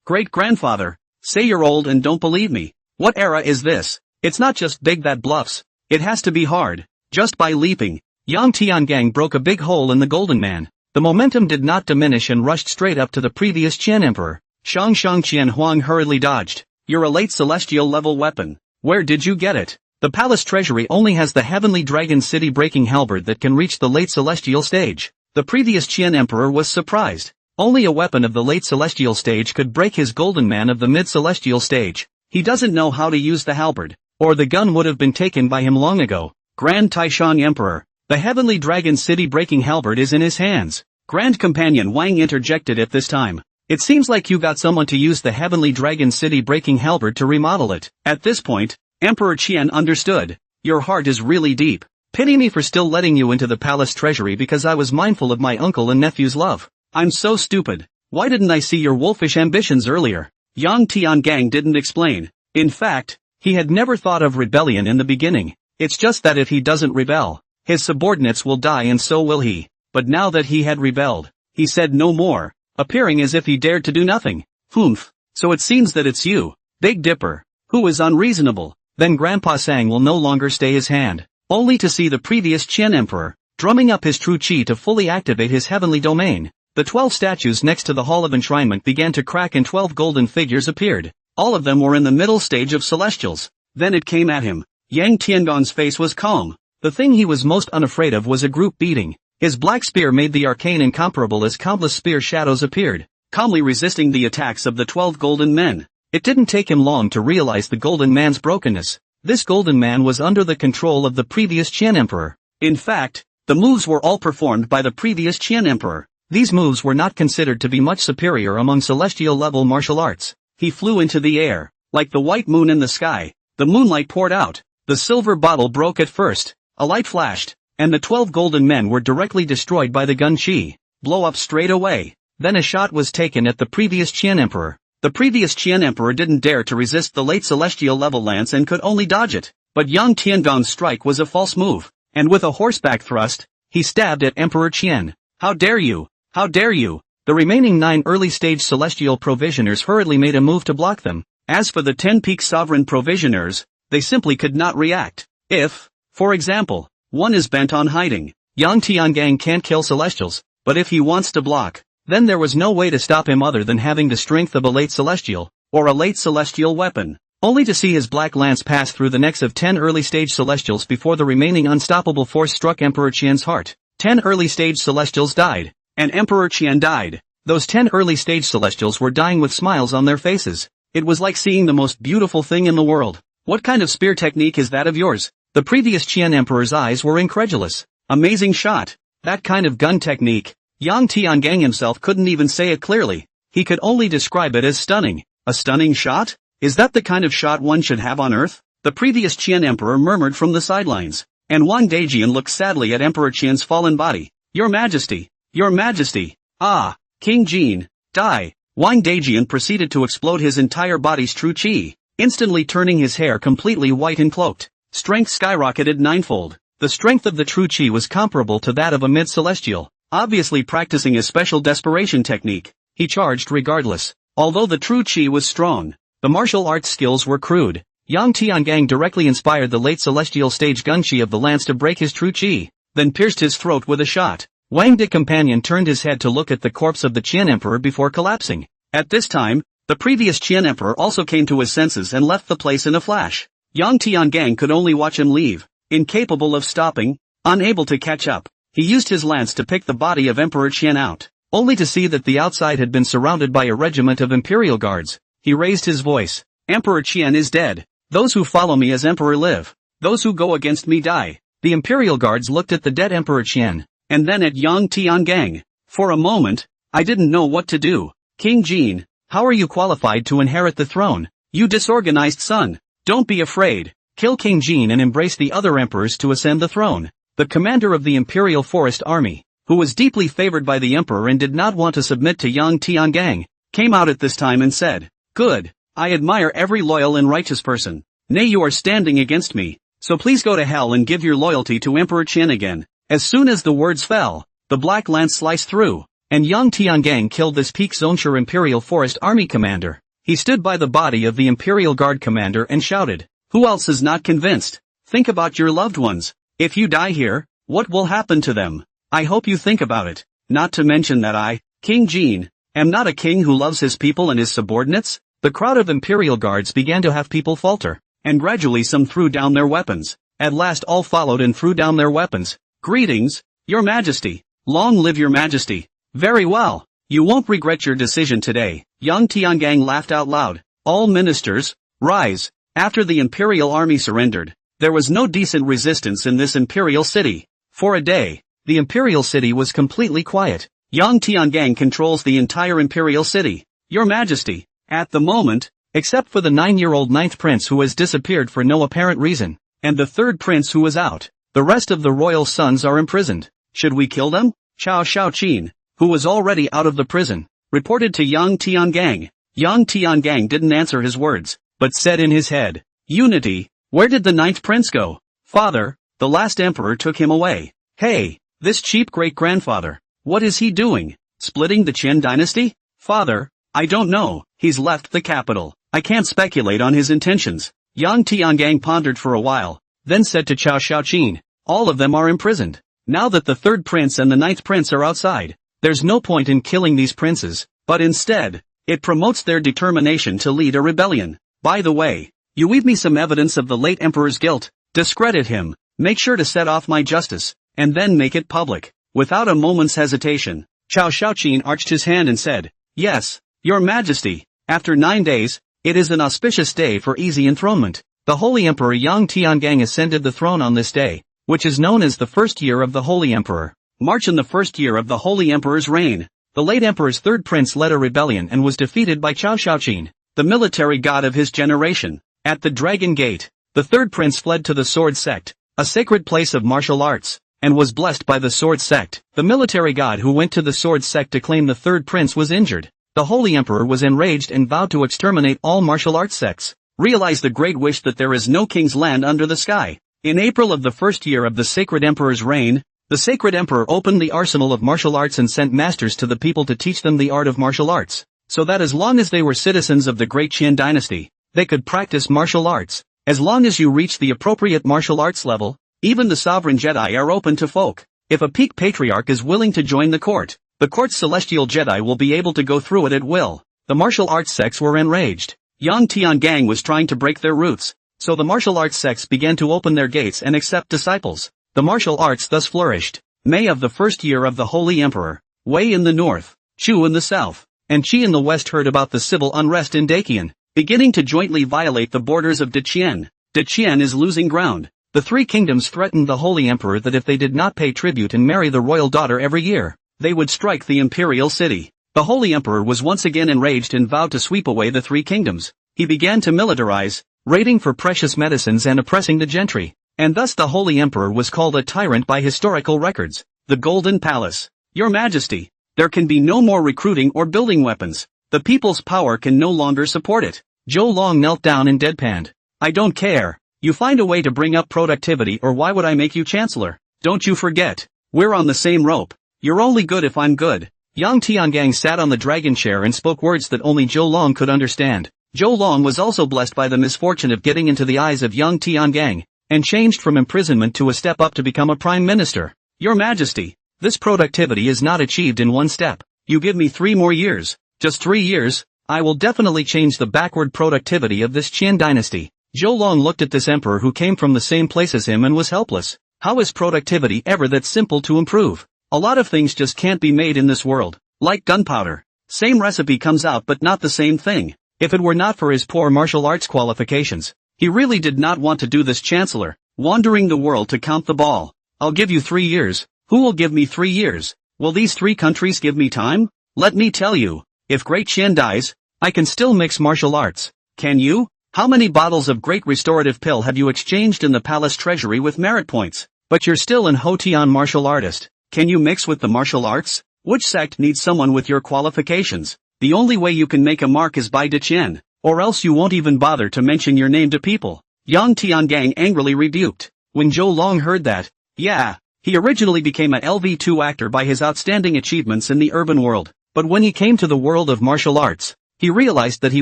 [SPEAKER 1] Great-grandfather, say you're old and don't believe me. What era is this? It's not just big that bluffs. It has to be hard. Just by leaping, Yang Tiangang broke a big hole in the golden man. The momentum did not diminish and rushed straight up to the previous Qian emperor. Shang Qian Huang hurriedly dodged. You're a late celestial level weapon. Where did you get it? The palace treasury only has the heavenly dragon city breaking halberd that can reach the late celestial stage. The previous Qian emperor was surprised. Only a weapon of the late celestial stage could break his golden man of the mid-celestial stage. He doesn't know how to use the halberd, or the gun would have been taken by him long ago. Grand Taishang Emperor. The heavenly dragon city breaking halberd is in his hands. Grand Companion Wang interjected at this time. It seems like you got someone to use the heavenly dragon city breaking halberd to remodel it. At this point, Emperor Qian understood. Your heart is really deep. Pity me for still letting you into the palace treasury because I was mindful of my uncle and nephew's love. I'm so stupid. Why didn't I see your wolfish ambitions earlier? Yang Tiangang didn't explain. In fact, he had never thought of rebellion in the beginning. It's just that if he doesn't rebel, his subordinates will die and so will he. But now that he had rebelled, he said no more, appearing as if he dared to do nothing. Humph. So it seems that it's you, Big Dipper, who is unreasonable. Then Grandpa Sang will no longer stay his hand, only to see the previous Qian emperor, drumming up his true qi to fully activate his heavenly domain. The 12 statues next to the Hall of Enshrinement began to crack and 12 golden figures appeared. All of them were in the middle stage of celestials. Then it came at him. Yang Tiangong's face was calm. The thing he was most unafraid of was a group beating. His black spear made the arcane incomparable as countless spear shadows appeared, calmly resisting the attacks of the 12 golden men. It didn't take him long to realize the golden man's brokenness. This golden man was under the control of the previous Qian emperor. In fact, the moves were all performed by the previous Qian emperor. These moves were not considered to be much superior among celestial-level martial arts. He flew into the air, like the white moon in the sky. The moonlight poured out. The silver bottle broke at first. A light flashed, and the 12 golden men were directly destroyed by the gun chi. Blow up straight away. Then a shot was taken at the previous Qian emperor. The previous Qian emperor didn't dare to resist the late celestial-level lance and could only dodge it. But Yang Tiangong's strike was a false move, and with a horseback thrust, he stabbed at Emperor Qian. How dare you! How dare you! The remaining 9 early-stage celestial provisioners hurriedly made a move to block them. As for the 10 peak sovereign provisioners, they simply could not react. If, for example, one is bent on hiding, Yang Tiangang can't kill celestials, but if he wants to block, then there was no way to stop him other than having the strength of a late celestial, or a late celestial weapon. Only to see his black lance pass through the necks of 10 early-stage celestials before the remaining unstoppable force struck Emperor Qian's heart. 10 early-stage celestials died, and Emperor Qian died. Those 10 early-stage celestials were dying with smiles on their faces. It was like seeing the most beautiful thing in the world. What kind of spear technique is that of yours? The previous Qian emperor's eyes were incredulous. Amazing shot. That kind of gun technique. Yang Tiangang himself couldn't even say it clearly. He could only describe it as stunning. A stunning shot? Is that the kind of shot one should have on Earth? The previous Qian emperor murmured from the sidelines. And Wang Daijian looked sadly at Emperor Qian's fallen body. Your Majesty! Your Majesty! Ah! King Jin! Die! Wang Daijian proceeded to explode his entire body's true qi, instantly turning his hair completely white and cloaked. Strength skyrocketed 9-fold. The strength of the true qi was comparable to that of a mid-celestial. Obviously practicing a special desperation technique, he charged regardless. Although the true qi was strong, the martial arts skills were crude. Yang Tiangang directly inspired the late celestial stage Gunshi of the lance to break his true chi, then pierced his throat with a shot. Wang De companion turned his head to look at the corpse of the Qian Emperor before collapsing. At this time, the previous Qian Emperor also came to his senses and left the place in a flash. Yang Tiangang could only watch him leave, incapable of stopping, unable to catch up. He used his lance to pick the body of Emperor Qian out, only to see that the outside had been surrounded by a regiment of imperial guards. He raised his voice. Emperor Qian is dead. Those who follow me as emperor live. Those who go against me die. The imperial guards looked at the dead Emperor Qian, and then at Yang Tiangang. For a moment, I didn't know what to do. King Jin, how are you qualified to inherit the throne? You disorganized son. Don't be afraid. Kill King Jin and embrace the other emperors to ascend the throne. The commander of the Imperial Forest Army, who was deeply favored by the emperor and did not want to submit to Yang Tiangang, came out at this time and said, "Good. I admire every loyal and righteous person. Nay, you are standing against me, so please go to hell and give your loyalty to Emperor Qian again." As soon as the words fell, the black lance sliced through, and Yang Tiangang killed this peak Zonshur Imperial Forest Army commander. He stood by the body of the Imperial Guard commander and shouted, "Who else is not convinced? Think about your loved ones. If you die here, what will happen to them? I hope you think about it. Not to mention that I, King Jin, am not a king who loves his people and his subordinates." The crowd of Imperial Guards began to have people falter, and gradually some threw down their weapons. At last all followed and threw down their weapons. "Greetings, Your Majesty. Long live Your Majesty." "Very well. You won't regret your decision today." Yang Tiangang laughed out loud. "All ministers, rise." After the imperial army surrendered, there was no decent resistance in this imperial city. For a day, the imperial city was completely quiet. Yang Tiangang controls the entire imperial city. "Your Majesty, at the moment, except for the 9-year-old 9th prince who has disappeared for no apparent reason, and the 3rd prince who is out, the rest of the royal sons are imprisoned. Should we kill them?" Chao Shaoqin, who was already out of the prison, reported to Yang Tiangang. Yang Tiangang didn't answer his words, but said in his head, "Unity, where did the 9th prince go?" "Father, the last emperor took him away." "Hey, this cheap great-grandfather, what is he doing? Splitting the Qin dynasty?" "Father, I don't know. He's left the capital. I can't speculate on his intentions." Yang Tiangang pondered for a while, then said to Chao Shaoqin, "All of them are imprisoned. Now that the 3rd prince and the 9th prince are outside, there's no point in killing these princes, but instead, it promotes their determination to lead a rebellion. By the way, you leave me some evidence of the late emperor's guilt. Discredit him, make sure to set off my justice, and then make it public." Without a moment's hesitation, Chao Shaoqin arched his hand and said, "Yes, Your Majesty." After 9 days, it is an auspicious day for easy enthronement. The Holy Emperor Yang Tiangang ascended the throne on this day, which is known as the 1st year of the Holy Emperor. March in the 1st year of the Holy Emperor's reign, the late emperor's 3rd prince led a rebellion and was defeated by Chao Shaoqin, the military god of his generation. At the Dragon Gate, the 3rd prince fled to the Sword Sect, a sacred place of martial arts, and was blessed by the Sword Sect. The military god who went to the Sword Sect to claim the 3rd prince was injured. The Holy Emperor was enraged and vowed to exterminate all martial arts sects. Realize the great wish that there is no king's land under the sky. In April of the 1st year of the Sacred Emperor's reign, the Sacred Emperor opened the arsenal of martial arts and sent masters to the people to teach them the art of martial arts, so that as long as they were citizens of the great Qin dynasty, they could practice martial arts. As long as you reach the appropriate martial arts level, even the sovereign Jedi are open to folk. If a peak patriarch is willing to join the court's celestial Jedi will be able to go through it at will. The martial arts sects were enraged. Yang Tiangang was trying to break their roots, so the martial arts sects began to open their gates and accept disciples. The martial arts thus flourished. May of the 1st year of the Holy Emperor, Wei in the north, Chu in the south, and Qi in the west heard about the civil unrest in Daqian, beginning to jointly violate the borders of Daqian. Daqian is losing ground. The 3 kingdoms threatened the Holy Emperor that if they did not pay tribute and marry the royal daughter every year, they would strike the imperial city. The Holy Emperor was once again enraged and vowed to sweep away the 3 kingdoms. He began to militarize, raiding for precious medicines and oppressing the gentry. And thus the Holy Emperor was called a tyrant by historical records. The Golden Palace. Your Majesty, there can be no more recruiting or building weapons. The people's power can no longer support it. Zhou Long knelt down and deadpanned. I don't care. You find a way to bring up productivity or why would I make you chancellor? Don't you forget, we're on the same rope. You're only good if I'm good. Yang Tiangang sat on the dragon chair and spoke words that only Zhou Long could understand. Zhou Long was also blessed by the misfortune of getting into the eyes of young Tiangang, and changed from imprisonment to a step up to become a prime minister. Your Majesty, this productivity is not achieved in one step. You give me 3 more years, just 3 years, I will definitely change the backward productivity of this Qian dynasty. Zhou Long looked at this emperor who came from the same place as him and was helpless. How is productivity ever that simple to improve? A lot of things just can't be made in this world. Like gunpowder. Same recipe comes out but not the same thing. If it were not for his poor martial arts qualifications, he really did not want to do this, Chancellor, wandering the world to count the ball. I'll give you 3 years. Who will give me 3 years? Will these 3 countries give me time? Let me tell you, if Great Qian dies, I can still mix martial arts. Can you? How many bottles of great restorative pill have you exchanged in the palace treasury with merit points? But you're still an Hotian martial artist. Can you mix with the martial arts? Which sect needs someone with your qualifications? The only way you can make a mark is by Deqian, or else you won't even bother to mention your name to people. Yang Tiangang angrily rebuked. When Zhou Long heard that, he originally became a LV2 actor by his outstanding achievements in the urban world, but when he came to the world of martial arts, he realized that he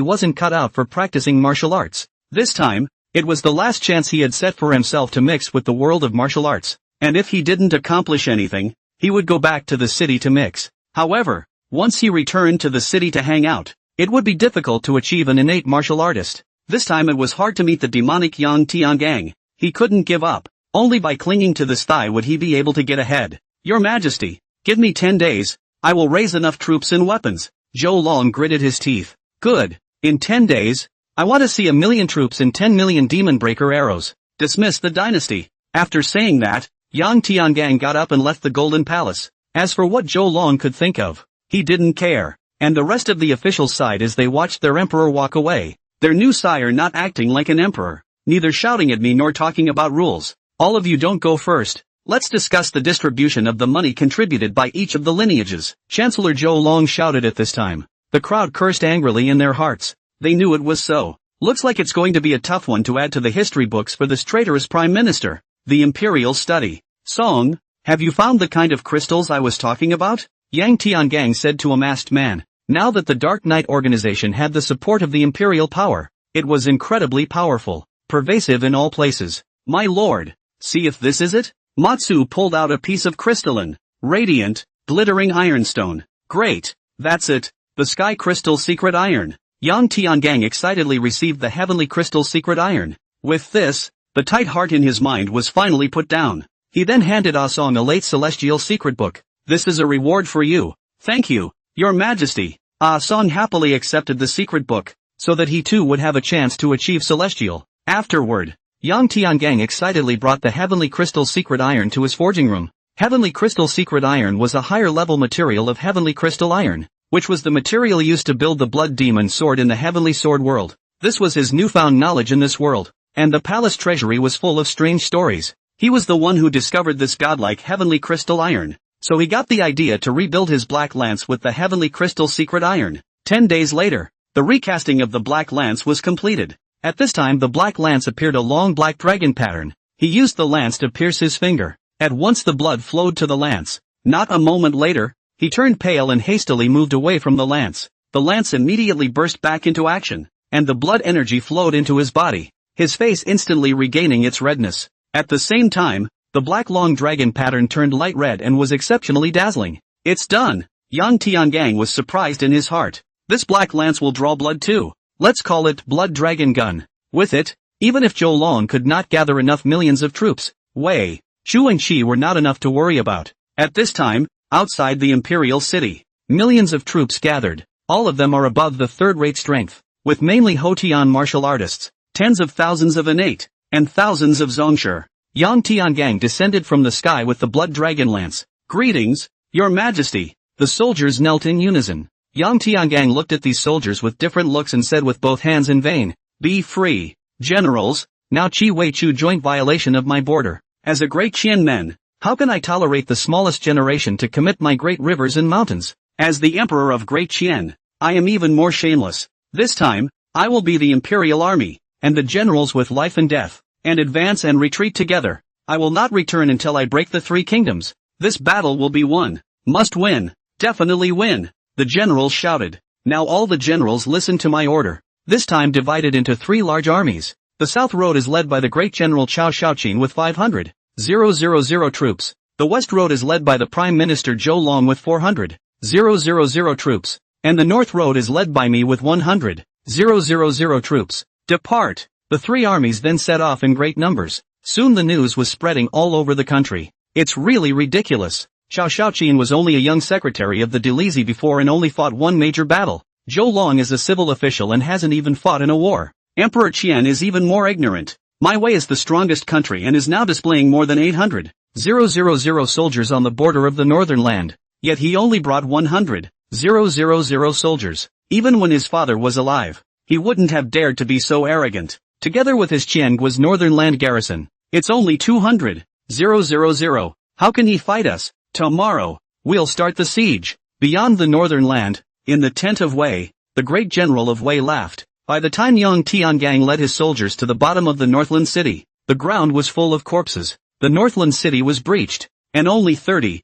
[SPEAKER 1] wasn't cut out for practicing martial arts. This time, it was the last chance he had set for himself to mix with the world of martial arts, and if he didn't accomplish anything, he would go back to the city to mix. However, once he returned to the city to hang out, it would be difficult to achieve an innate martial artist. This time it was hard to meet the demonic Yang Tiangang. He couldn't give up. Only by clinging to this thigh would he be able to get ahead. Your Majesty, give me 10 days, I will raise enough troops and weapons. Zhou Long gritted his teeth. Good. In 10 days, I want to see 1 million troops and 10 million demon breaker arrows. Dismiss the dynasty. After saying that, Yang Tiangang got up and left the Golden Palace. As for what Zhou Long could think of, he didn't care. And the rest of the officials sighed as they watched their emperor walk away. Their new sire not acting like an emperor, neither shouting at me nor talking about rules. All of you don't go first. Let's discuss the distribution of the money contributed by each of the lineages. Chancellor Zhou Long shouted at this time. The crowd cursed angrily in their hearts. They knew it was so. Looks like it's going to be a tough one to add to the history books for this traitorous prime minister. The Imperial Study. Song, have you found the kind of crystals I was talking about? Yang Tiangang said to a masked man. Now that the Dark Knight organization had the support of the imperial power, it was incredibly powerful, pervasive in all places. My lord, see if this is it? Matsu pulled out a piece of crystalline, radiant, glittering ironstone. Great, that's it, the Sky Crystal Secret Iron. Yang Tiangang excitedly received the Heavenly Crystal Secret Iron. With this, the tight heart in his mind was finally put down. He then handed Ah Song a late celestial secret book. This is a reward for you. Thank you, Your Majesty. Ah Song happily accepted the secret book, so that he too would have a chance to achieve celestial. Afterward, Yang Tiangang excitedly brought the Heavenly Crystal Secret Iron to his forging room. Heavenly Crystal Secret Iron was a higher level material of Heavenly Crystal Iron, which was the material used to build the Blood Demon Sword in the Heavenly Sword world. This was his newfound knowledge in this world, and the palace treasury was full of strange stories. He was the one who discovered this godlike Heavenly Crystal Iron, so he got the idea to rebuild his Black Lance with the Heavenly Crystal Secret Iron. 10 days later, the recasting of the Black Lance was completed. At this time the Black Lance appeared a long black dragon pattern. He used the lance to pierce his finger. At once the blood flowed to the lance. Not a moment later, he turned pale and hastily moved away from the lance. The lance immediately burst back into action, and the blood energy flowed into his body, his face instantly regaining its redness. At the same time, the black long dragon pattern turned light red and was exceptionally dazzling. It's done! Yang Tiangang was surprised in his heart. This black lance will draw blood too. Let's call it Blood Dragon Gun. With it, even if Zhou Long could not gather enough millions of troops, Wei, Chu and Qi were not enough to worry about. At this time, outside the imperial city, millions of troops gathered. All of them are above the third-rate strength, with mainly Hotian martial artists, tens of thousands of innate, and thousands of Zongshi. Yang Tiangang descended from the sky with the Blood Dragon Lance. Greetings, Your Majesty. The soldiers knelt in unison. Yang Tiangang looked at these soldiers with different looks and said with both hands in vain, "Be free, generals." Now Qi Wei Chu joint violation of my border. As a great Qian men, how can I tolerate the smallest generation to commit my great rivers and mountains? As the emperor of Great Qian, I am even more shameless. This time, I will be the imperial army, and the generals with life and death, and advance and retreat together. I will not return until I break the 3 kingdoms. This battle will be won. Must win. Definitely win. The generals shouted. Now all the generals listen to my order. this time divided into 3 large armies. The South Road is led by the great General Chao Shaoqin with 500,000 troops. The West Road is led by the Prime Minister Zhou Long with 400,000 troops. And the North Road is led by me with 100,000 troops. Depart! The 3 armies then set off in great numbers. Soon the news was spreading all over the country. It's really ridiculous. Chao Shaoqin was only a young secretary of the Delizi before and only fought one major battle. Zhou Long is a civil official and hasn't even fought in a war. Emperor Qian is even more ignorant. My Wei is the strongest country and is now displaying more than 800,000 soldiers on the border of the northern land. Yet he only brought 100,000 soldiers. Even when his father was alive, he wouldn't have dared to be so arrogant. Together with his Qianggua's northern land garrison, it's only 200,000. How can he fight us? Tomorrow, we'll start the siege. Beyond the northern land, in the tent of Wei, the great general of Wei laughed. By the time Yang Tiangang led his soldiers to the bottom of the Northland city, the ground was full of corpses. The Northland city was breached, and only 30,000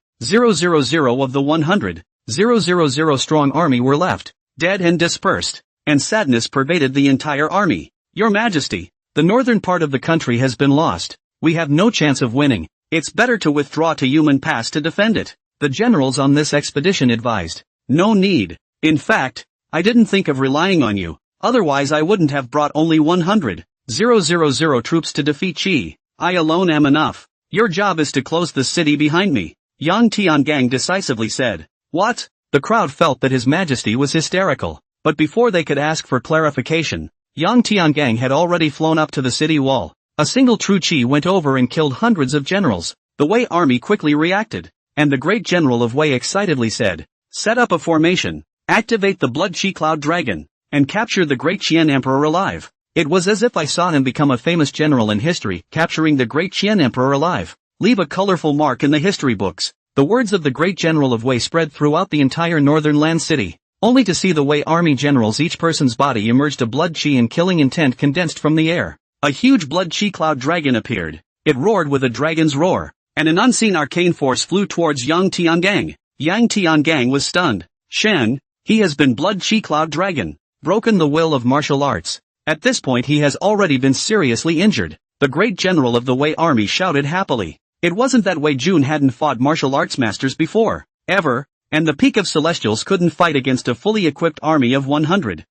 [SPEAKER 1] of the 100,000 strong army were left, dead and dispersed, and sadness pervaded the entire army. Your Majesty, the northern part of the country has been lost. We have no chance of winning. It's better to withdraw to Human Pass to defend it. The generals on this expedition advised. No need. In fact, I didn't think of relying on you. Otherwise I wouldn't have brought only 100,000 troops to defeat Qi. I alone am enough. Your job is to close the city behind me. Yang Tiangang decisively said. What? The crowd felt that His Majesty was hysterical. But before they could ask for clarification, Yang Tiangang had already flown up to the city wall. A single true Qi went over and killed hundreds of generals. The Wei army quickly reacted, and the great general of Wei excitedly said, set up a formation, activate the Blood Qi Cloud Dragon, and capture the great Qian Emperor alive. It was as if I saw him become a famous general in history, capturing the great Qian Emperor alive. Leave a colorful mark in the history books. The words of the great general of Wei spread throughout the entire northern land city, only to see the Wei army generals each person's body emerged a blood Qi and killing intent condensed from the air. A huge blood Qi cloud dragon appeared. It roared with a dragon's roar, and an unseen arcane force flew towards Yang Tiangang. Yang Tiangang was stunned. Shen, he has been blood Qi cloud dragon, broken the will of martial arts. At this point he has already been seriously injured. The great general of the Wei army shouted happily. It wasn't that Wei Jun hadn't fought martial arts masters before, ever, and the peak of Celestials couldn't fight against a fully equipped army of 100,000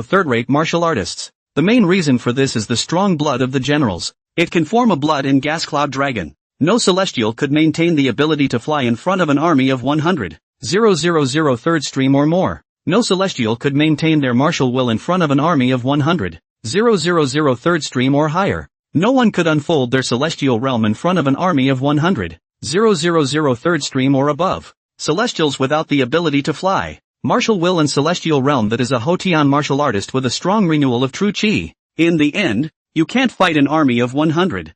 [SPEAKER 1] third-rate martial artists. The main reason for this is the strong blood of the generals. It can form a blood and gas cloud dragon. No Celestial could maintain the ability to fly in front of an army of 100,000 third stream or more. No Celestial could maintain their martial will in front of an army of 100,000 third stream or higher. No one could unfold their celestial realm in front of an army of 100,000 third stream or above. Celestials without the ability to fly, martial will and celestial realm, that is a Hotian martial artist with a strong renewal of true Qi. In the end, you can't fight an army of 100,000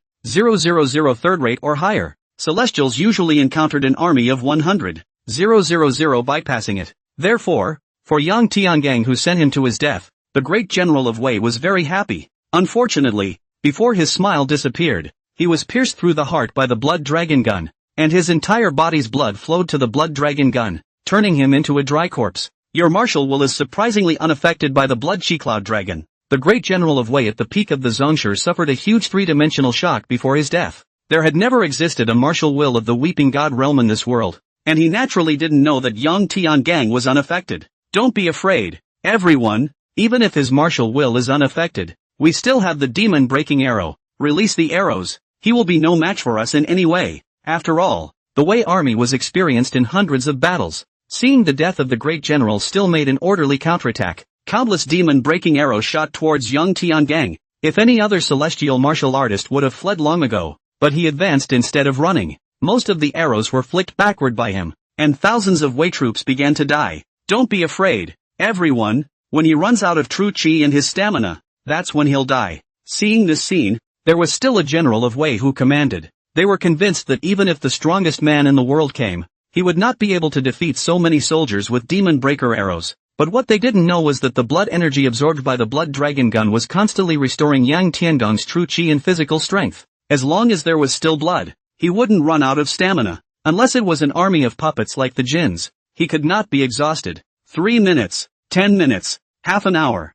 [SPEAKER 1] third rate or higher. Celestials usually encountered an army of 100,000 bypassing it. Therefore, for Yang Tiangang, who sent him to his death, the great general of Wei was very happy. Unfortunately, before his smile disappeared, he was pierced through the heart by the blood dragon gun, and his entire body's blood flowed to the blood dragon gun, turning him into a dry corpse. Your martial will is surprisingly unaffected by the blood Qi cloud dragon. The great general of Wei at the peak of the Zongshi suffered a huge three-dimensional shock before his death. There had never existed a martial will of the weeping god realm in this world, and he naturally didn't know that Yang Tiangang was unaffected. Don't be afraid, everyone. Even if his martial will is unaffected, we still have the demon breaking arrow. Release the arrows. He will be no match for us in any way. After all, the Wei army was experienced in hundreds of battles. Seeing the death of the great general still made an orderly counterattack. Countless demon breaking arrows shot towards Yang Tiangang. If any other celestial martial artist would have fled long ago, but he advanced instead of running. Most of the arrows were flicked backward by him, and thousands of Wei troops began to die. Don't be afraid, everyone. When he runs out of true Qi and his stamina, that's when he'll die. Seeing this scene, there was still a general of Wei who commanded. They were convinced that even if the strongest man in the world came, he would not be able to defeat so many soldiers with demon breaker arrows. But what they didn't know was that the blood energy absorbed by the blood dragon gun was constantly restoring Yang Tiangong's true Qi and physical strength. As long as there was still blood, he wouldn't run out of stamina. Unless it was an army of puppets like the jinns, he could not be exhausted. 3 minutes, 10 minutes, half an hour,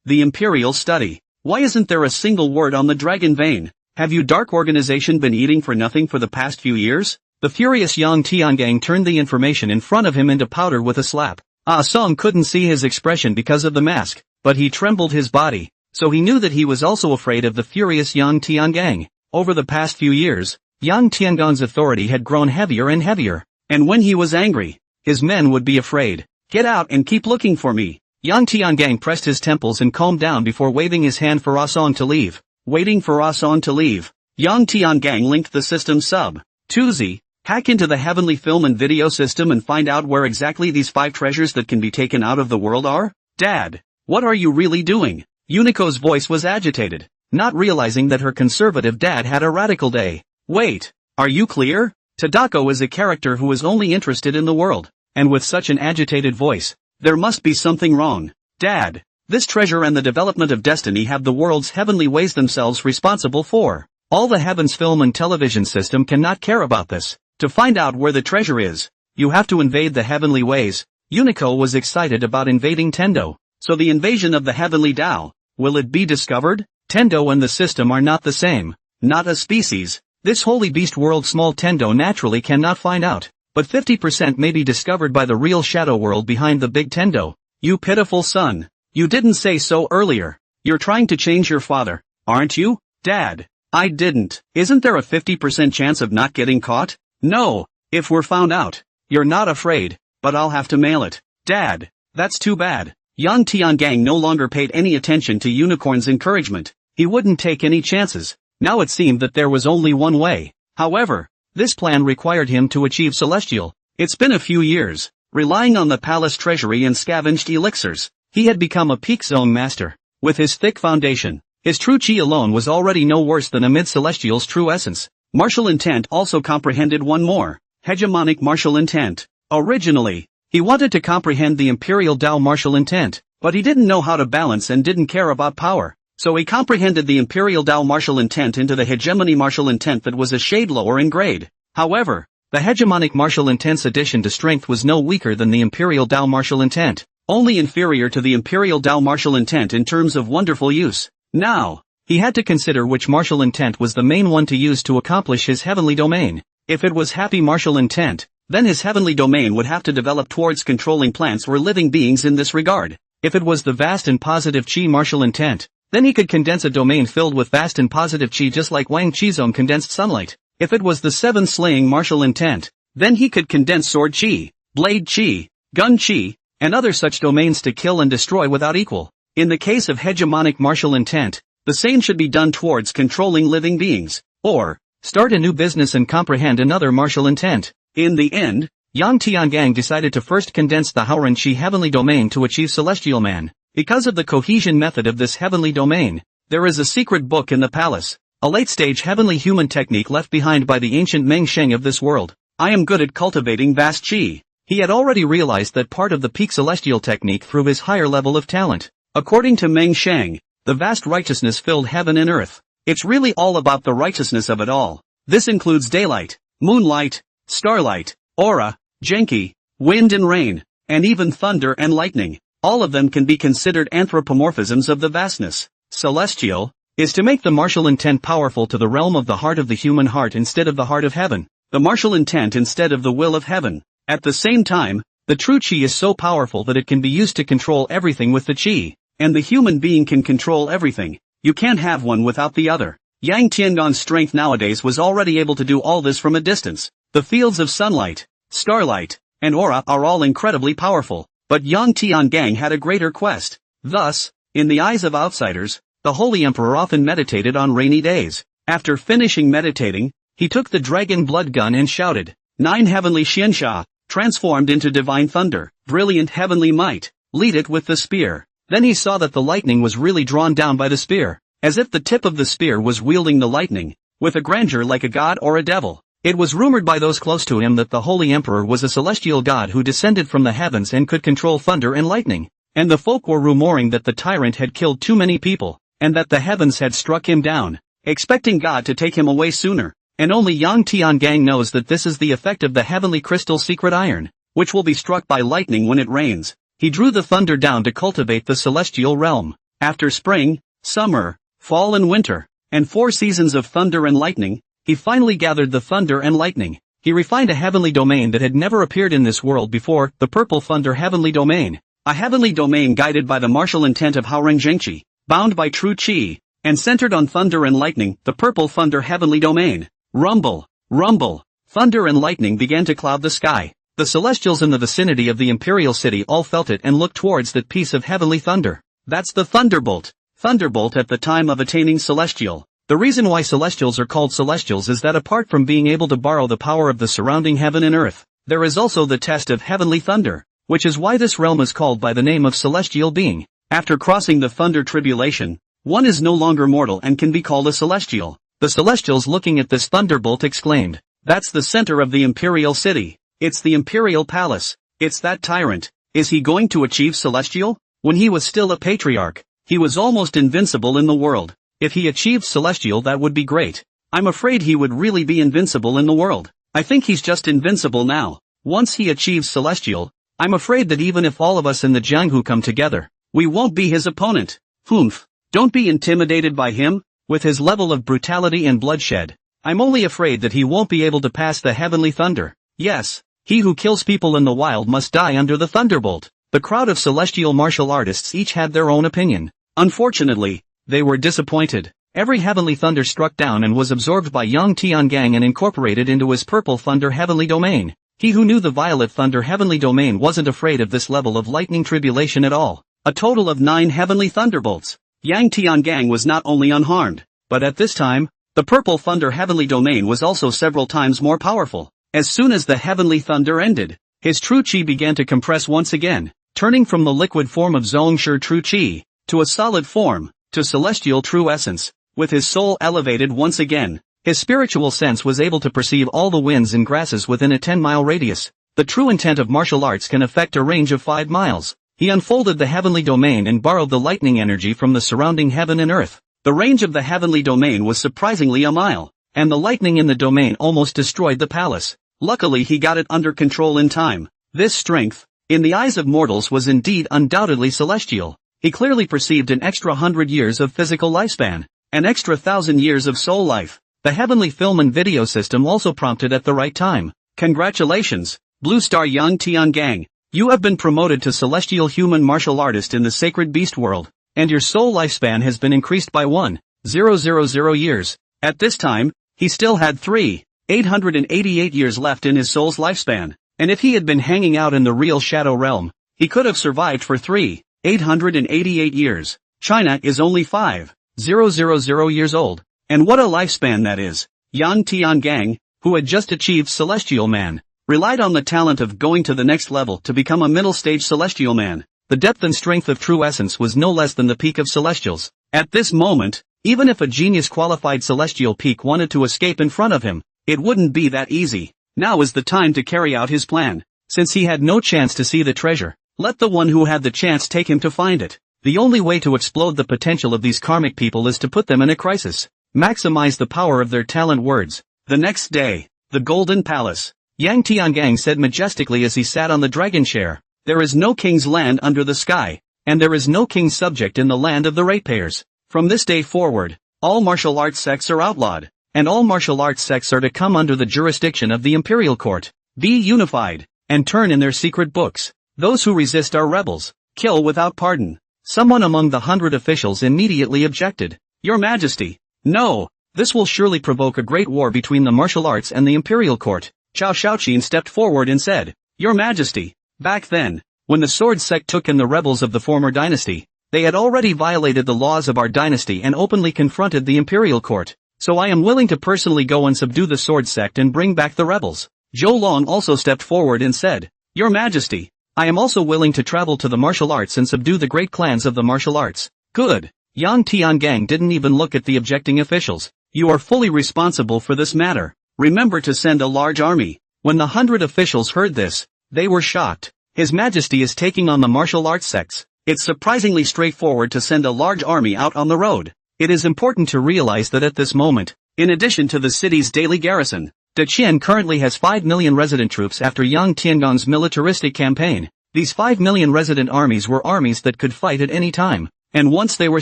[SPEAKER 1] The Imperial Study. Why isn't there a single word on the dragon vein? Have you Dark Organization been eating for nothing for the past few years? The furious Yang Tiangang turned the information in front of him into powder with a slap. Ah Song couldn't see his expression because of the mask, but he trembled his body, so he knew that he was also afraid of the furious Yang Tiangang. Over the past few years, Yang Tiangang's authority had grown heavier and heavier, and when he was angry, his men would be afraid. Get out and keep looking for me. Yang Tiangang pressed his temples and calmed down before waving his hand for Ah Song to leave. Waiting for Ah Song to leave, Yang Tiangang linked the system sub. 2Z, hack into the heavenly film and video system and find out where exactly these 5 treasures that can be taken out of the world are? Dad, what are you really doing? Unico's voice was agitated, not realizing that her conservative dad had a radical day. Wait, are you clear? Tadako is a character who is only interested in the world, and with such an agitated voice, there must be something wrong. Dad, this treasure and the development of destiny have the world's heavenly ways themselves responsible for. All the heavens film and television system cannot care about this. To find out where the treasure is, you have to invade the heavenly ways. Unico was excited about invading Tendo. So the invasion of the heavenly Tao, will it be discovered? Tendo and the system are not the same. Not a species. This holy beast world small Tendo naturally cannot find out. But 50% may be discovered by the real shadow world behind the big Tendo. You pitiful son. You didn't say so earlier. You're trying to change your father, aren't you? Dad, I didn't. Isn't there a 50% chance of not getting caught? No, if we're found out. You're not afraid, but I'll have to mail it. Dad, that's too bad. Yang Tiangang no longer paid any attention to Unicorn's encouragement. He wouldn't take any chances. Now it seemed that there was only one way. However, this plan required him to achieve Celestial. It's been a few years, relying on the palace treasury and scavenged elixirs. He had become a peak zone master. With his thick foundation, his true chi alone was already no worse than a mid-celestial's true essence. Martial intent also comprehended one more, hegemonic martial intent. Originally, he wanted to comprehend the imperial Tao martial intent, but he didn't know how to balance and didn't care about power. So he comprehended the imperial Tao martial intent into the hegemony martial intent that was a shade lower in grade. However, the hegemonic martial intent's addition to strength was no weaker than the imperial Tao martial intent, only inferior to the imperial Tao martial intent in terms of wonderful use. Now, he had to consider which martial intent was the main one to use to accomplish his heavenly domain. If it was happy martial intent, then his heavenly domain would have to develop towards controlling plants or living beings in this regard. If it was the vast and positive chi martial intent, then he could condense a domain filled with vast and positive chi just like Wang Qizong condensed sunlight. If it was the 7 slaying martial intent, then he could condense sword chi, blade chi, gun chi, and other such domains to kill and destroy without equal. In the case of hegemonic martial intent, the same should be done towards controlling living beings, or start a new business and comprehend another martial intent. In the end, Yang Tiangang decided to first condense the Haoran Chi heavenly domain to achieve Celestial Man. Because of the cohesion method of this heavenly domain, there is a secret book in the palace, a late-stage heavenly human technique left behind by the ancient Meng Sheng of this world. I am good at cultivating vast chi. He had already realized that part of the peak celestial technique through his higher level of talent. According to Meng Sheng, the vast righteousness filled heaven and earth. It's really all about the righteousness of it all. This includes daylight, moonlight, starlight, aura, genki, wind and rain, and even thunder and lightning. All of them can be considered anthropomorphisms of the vastness. Celestial is to make the martial intent powerful to the realm of the heart of the human heart instead of the heart of heaven, the martial intent instead of the will of heaven. At the same time, the true chi is so powerful that it can be used to control everything with the chi, and the human being can control everything. You can't have one without the other. Yang Tiangong's strength nowadays was already able to do all this from a distance. The fields of sunlight, starlight, and aura are all incredibly powerful. But Yang Tiangang had a greater quest. Thus, in the eyes of outsiders, the Holy Emperor often meditated on rainy days. After finishing meditating, he took the dragon blood gun and shouted, 9 heavenly xianxia, transformed into divine thunder, brilliant heavenly might, lead it with the spear. Then he saw that the lightning was really drawn down by the spear, as if the tip of the spear was wielding the lightning, with a grandeur like a god or a devil. It was rumored by those close to him that the Holy Emperor was a celestial god who descended from the heavens and could control thunder and lightning. And the folk were rumoring that the tyrant had killed too many people, and that the heavens had struck him down, expecting God to take him away sooner. And only Yang Tiangang knows that this is the effect of the heavenly crystal secret iron, which will be struck by lightning when it rains. He drew the thunder down to cultivate the celestial realm. After spring, summer, fall and winter, and 4 seasons of thunder and lightning, he finally gathered the thunder and lightning. He refined a heavenly domain that had never appeared in this world before, the Purple Thunder Heavenly Domain. A heavenly domain guided by the martial intent of Haoreng Zhengqi, bound by true qi, and centered on thunder and lightning, the Purple Thunder Heavenly Domain. Rumble, rumble, thunder and lightning began to cloud the sky. The celestials in the vicinity of the imperial city all felt it and looked towards that piece of heavenly thunder. That's the thunderbolt. Thunderbolt at the time of attaining celestial. The reason why celestials are called celestials is that apart from being able to borrow the power of the surrounding heaven and earth, there is also the test of heavenly thunder, which is why this realm is called by the name of celestial being. After crossing the thunder tribulation, one is no longer mortal and can be called a celestial. The celestials looking at this thunderbolt exclaimed, "That's the center of the imperial city. It's the imperial palace. It's that tyrant. Is he going to achieve celestial?" When he was still a patriarch, he was almost invincible in the world. If he achieved celestial, that would be great. I'm afraid he would really be invincible in the world. I think he's just invincible now. Once he achieves celestial, I'm afraid that even if all of us in the Jianghu come together, we won't be his opponent. Humph. Don't be intimidated by him, with his level of brutality and bloodshed. I'm only afraid that he won't be able to pass the heavenly thunder. Yes, he who kills people in the wild must die under the thunderbolt. The crowd of celestial martial artists each had their own opinion. Unfortunately, they were disappointed. Every heavenly thunder struck down and was absorbed by Yang Tiangang and incorporated into his Purple Thunder Heavenly Domain. He who knew the Violet Thunder Heavenly Domain wasn't afraid of this level of lightning tribulation at all. A total of 9 heavenly thunderbolts. Yang Tiangang was not only unharmed, but at this time, the Purple Thunder Heavenly Domain was also several times more powerful. As soon as the heavenly thunder ended, his true qi began to compress once again, turning from the liquid form of Zhongshi true qi, to a solid form, to celestial true essence. With his soul elevated once again, his spiritual sense was able to perceive all the winds and grasses within a 10-mile radius. The true intent of martial arts can affect a range of 5 miles. He unfolded the heavenly domain and borrowed the lightning energy from the surrounding heaven and earth. The range of the heavenly domain was surprisingly a mile, and the lightning in the domain almost destroyed the palace. Luckily he got it under control in time. This strength, in the eyes of mortals, was indeed undoubtedly celestial. He clearly perceived an extra 100 years of physical lifespan, an extra 1,000 years of soul life. The heavenly film and video system also prompted at the right time. Congratulations, Blue Star Yang Tiangang. You have been promoted to celestial human martial artist in the sacred beast world, and your soul lifespan has been increased by 1,000 years. At this time, he still had 3,888 years left in his soul's lifespan, and if he had been hanging out in the real shadow realm, he could have survived for 3,888 years. China is only 5,000 years old. And what a lifespan that is. Yang Tiangang, who had just achieved celestial man, relied on the talent of going to the next level to become a middle-stage celestial man. The depth and strength of true essence was no less than the peak of celestials. At this moment, even if a genius qualified celestial peak wanted to escape in front of him, it wouldn't be that easy. Now is the time to carry out his plan. Since he had no chance to see the treasure, let the one who had the chance take him to find it. The only way to explode the potential of these karmic people is to put them in a crisis. Maximize the power of their talent. Words. The next day, the Golden Palace. Yang Tiangang said majestically as he sat on the dragon chair, "There is no king's land under the sky, and there is no king's subject in the land of the ratepayers. From this day forward, all martial arts sects are outlawed, and all martial arts sects are to come under the jurisdiction of the imperial court. Be unified, and turn in their secret books. Those who resist are rebels. Kill without pardon." Someone among the 100 officials immediately objected. "Your Majesty, no, this will surely provoke a great war between the martial arts and the imperial court." Zhao Shaoqin stepped forward and said, "Your Majesty, back then, when the sword sect took in the rebels of the former dynasty, they had already violated the laws of our dynasty and openly confronted the imperial court, so I am willing to personally go and subdue the sword sect and bring back the rebels." Zhou Long also stepped forward and said, "Your Majesty, I am also willing to travel to the martial arts and subdue the great clans of the martial arts." Good. Yang Tiangang didn't even look at the objecting officials. "You are fully responsible for this matter. Remember to send a large army." When the 100 officials heard this, they were shocked. His Majesty is taking on the martial arts sects. It's surprisingly straightforward to send a large army out on the road. It is important to realize that at this moment, in addition to the city's daily garrison, Daqian currently has 5 million resident troops after Yang Tiangong's militaristic campaign. These 5 million resident armies were armies that could fight at any time. and once they were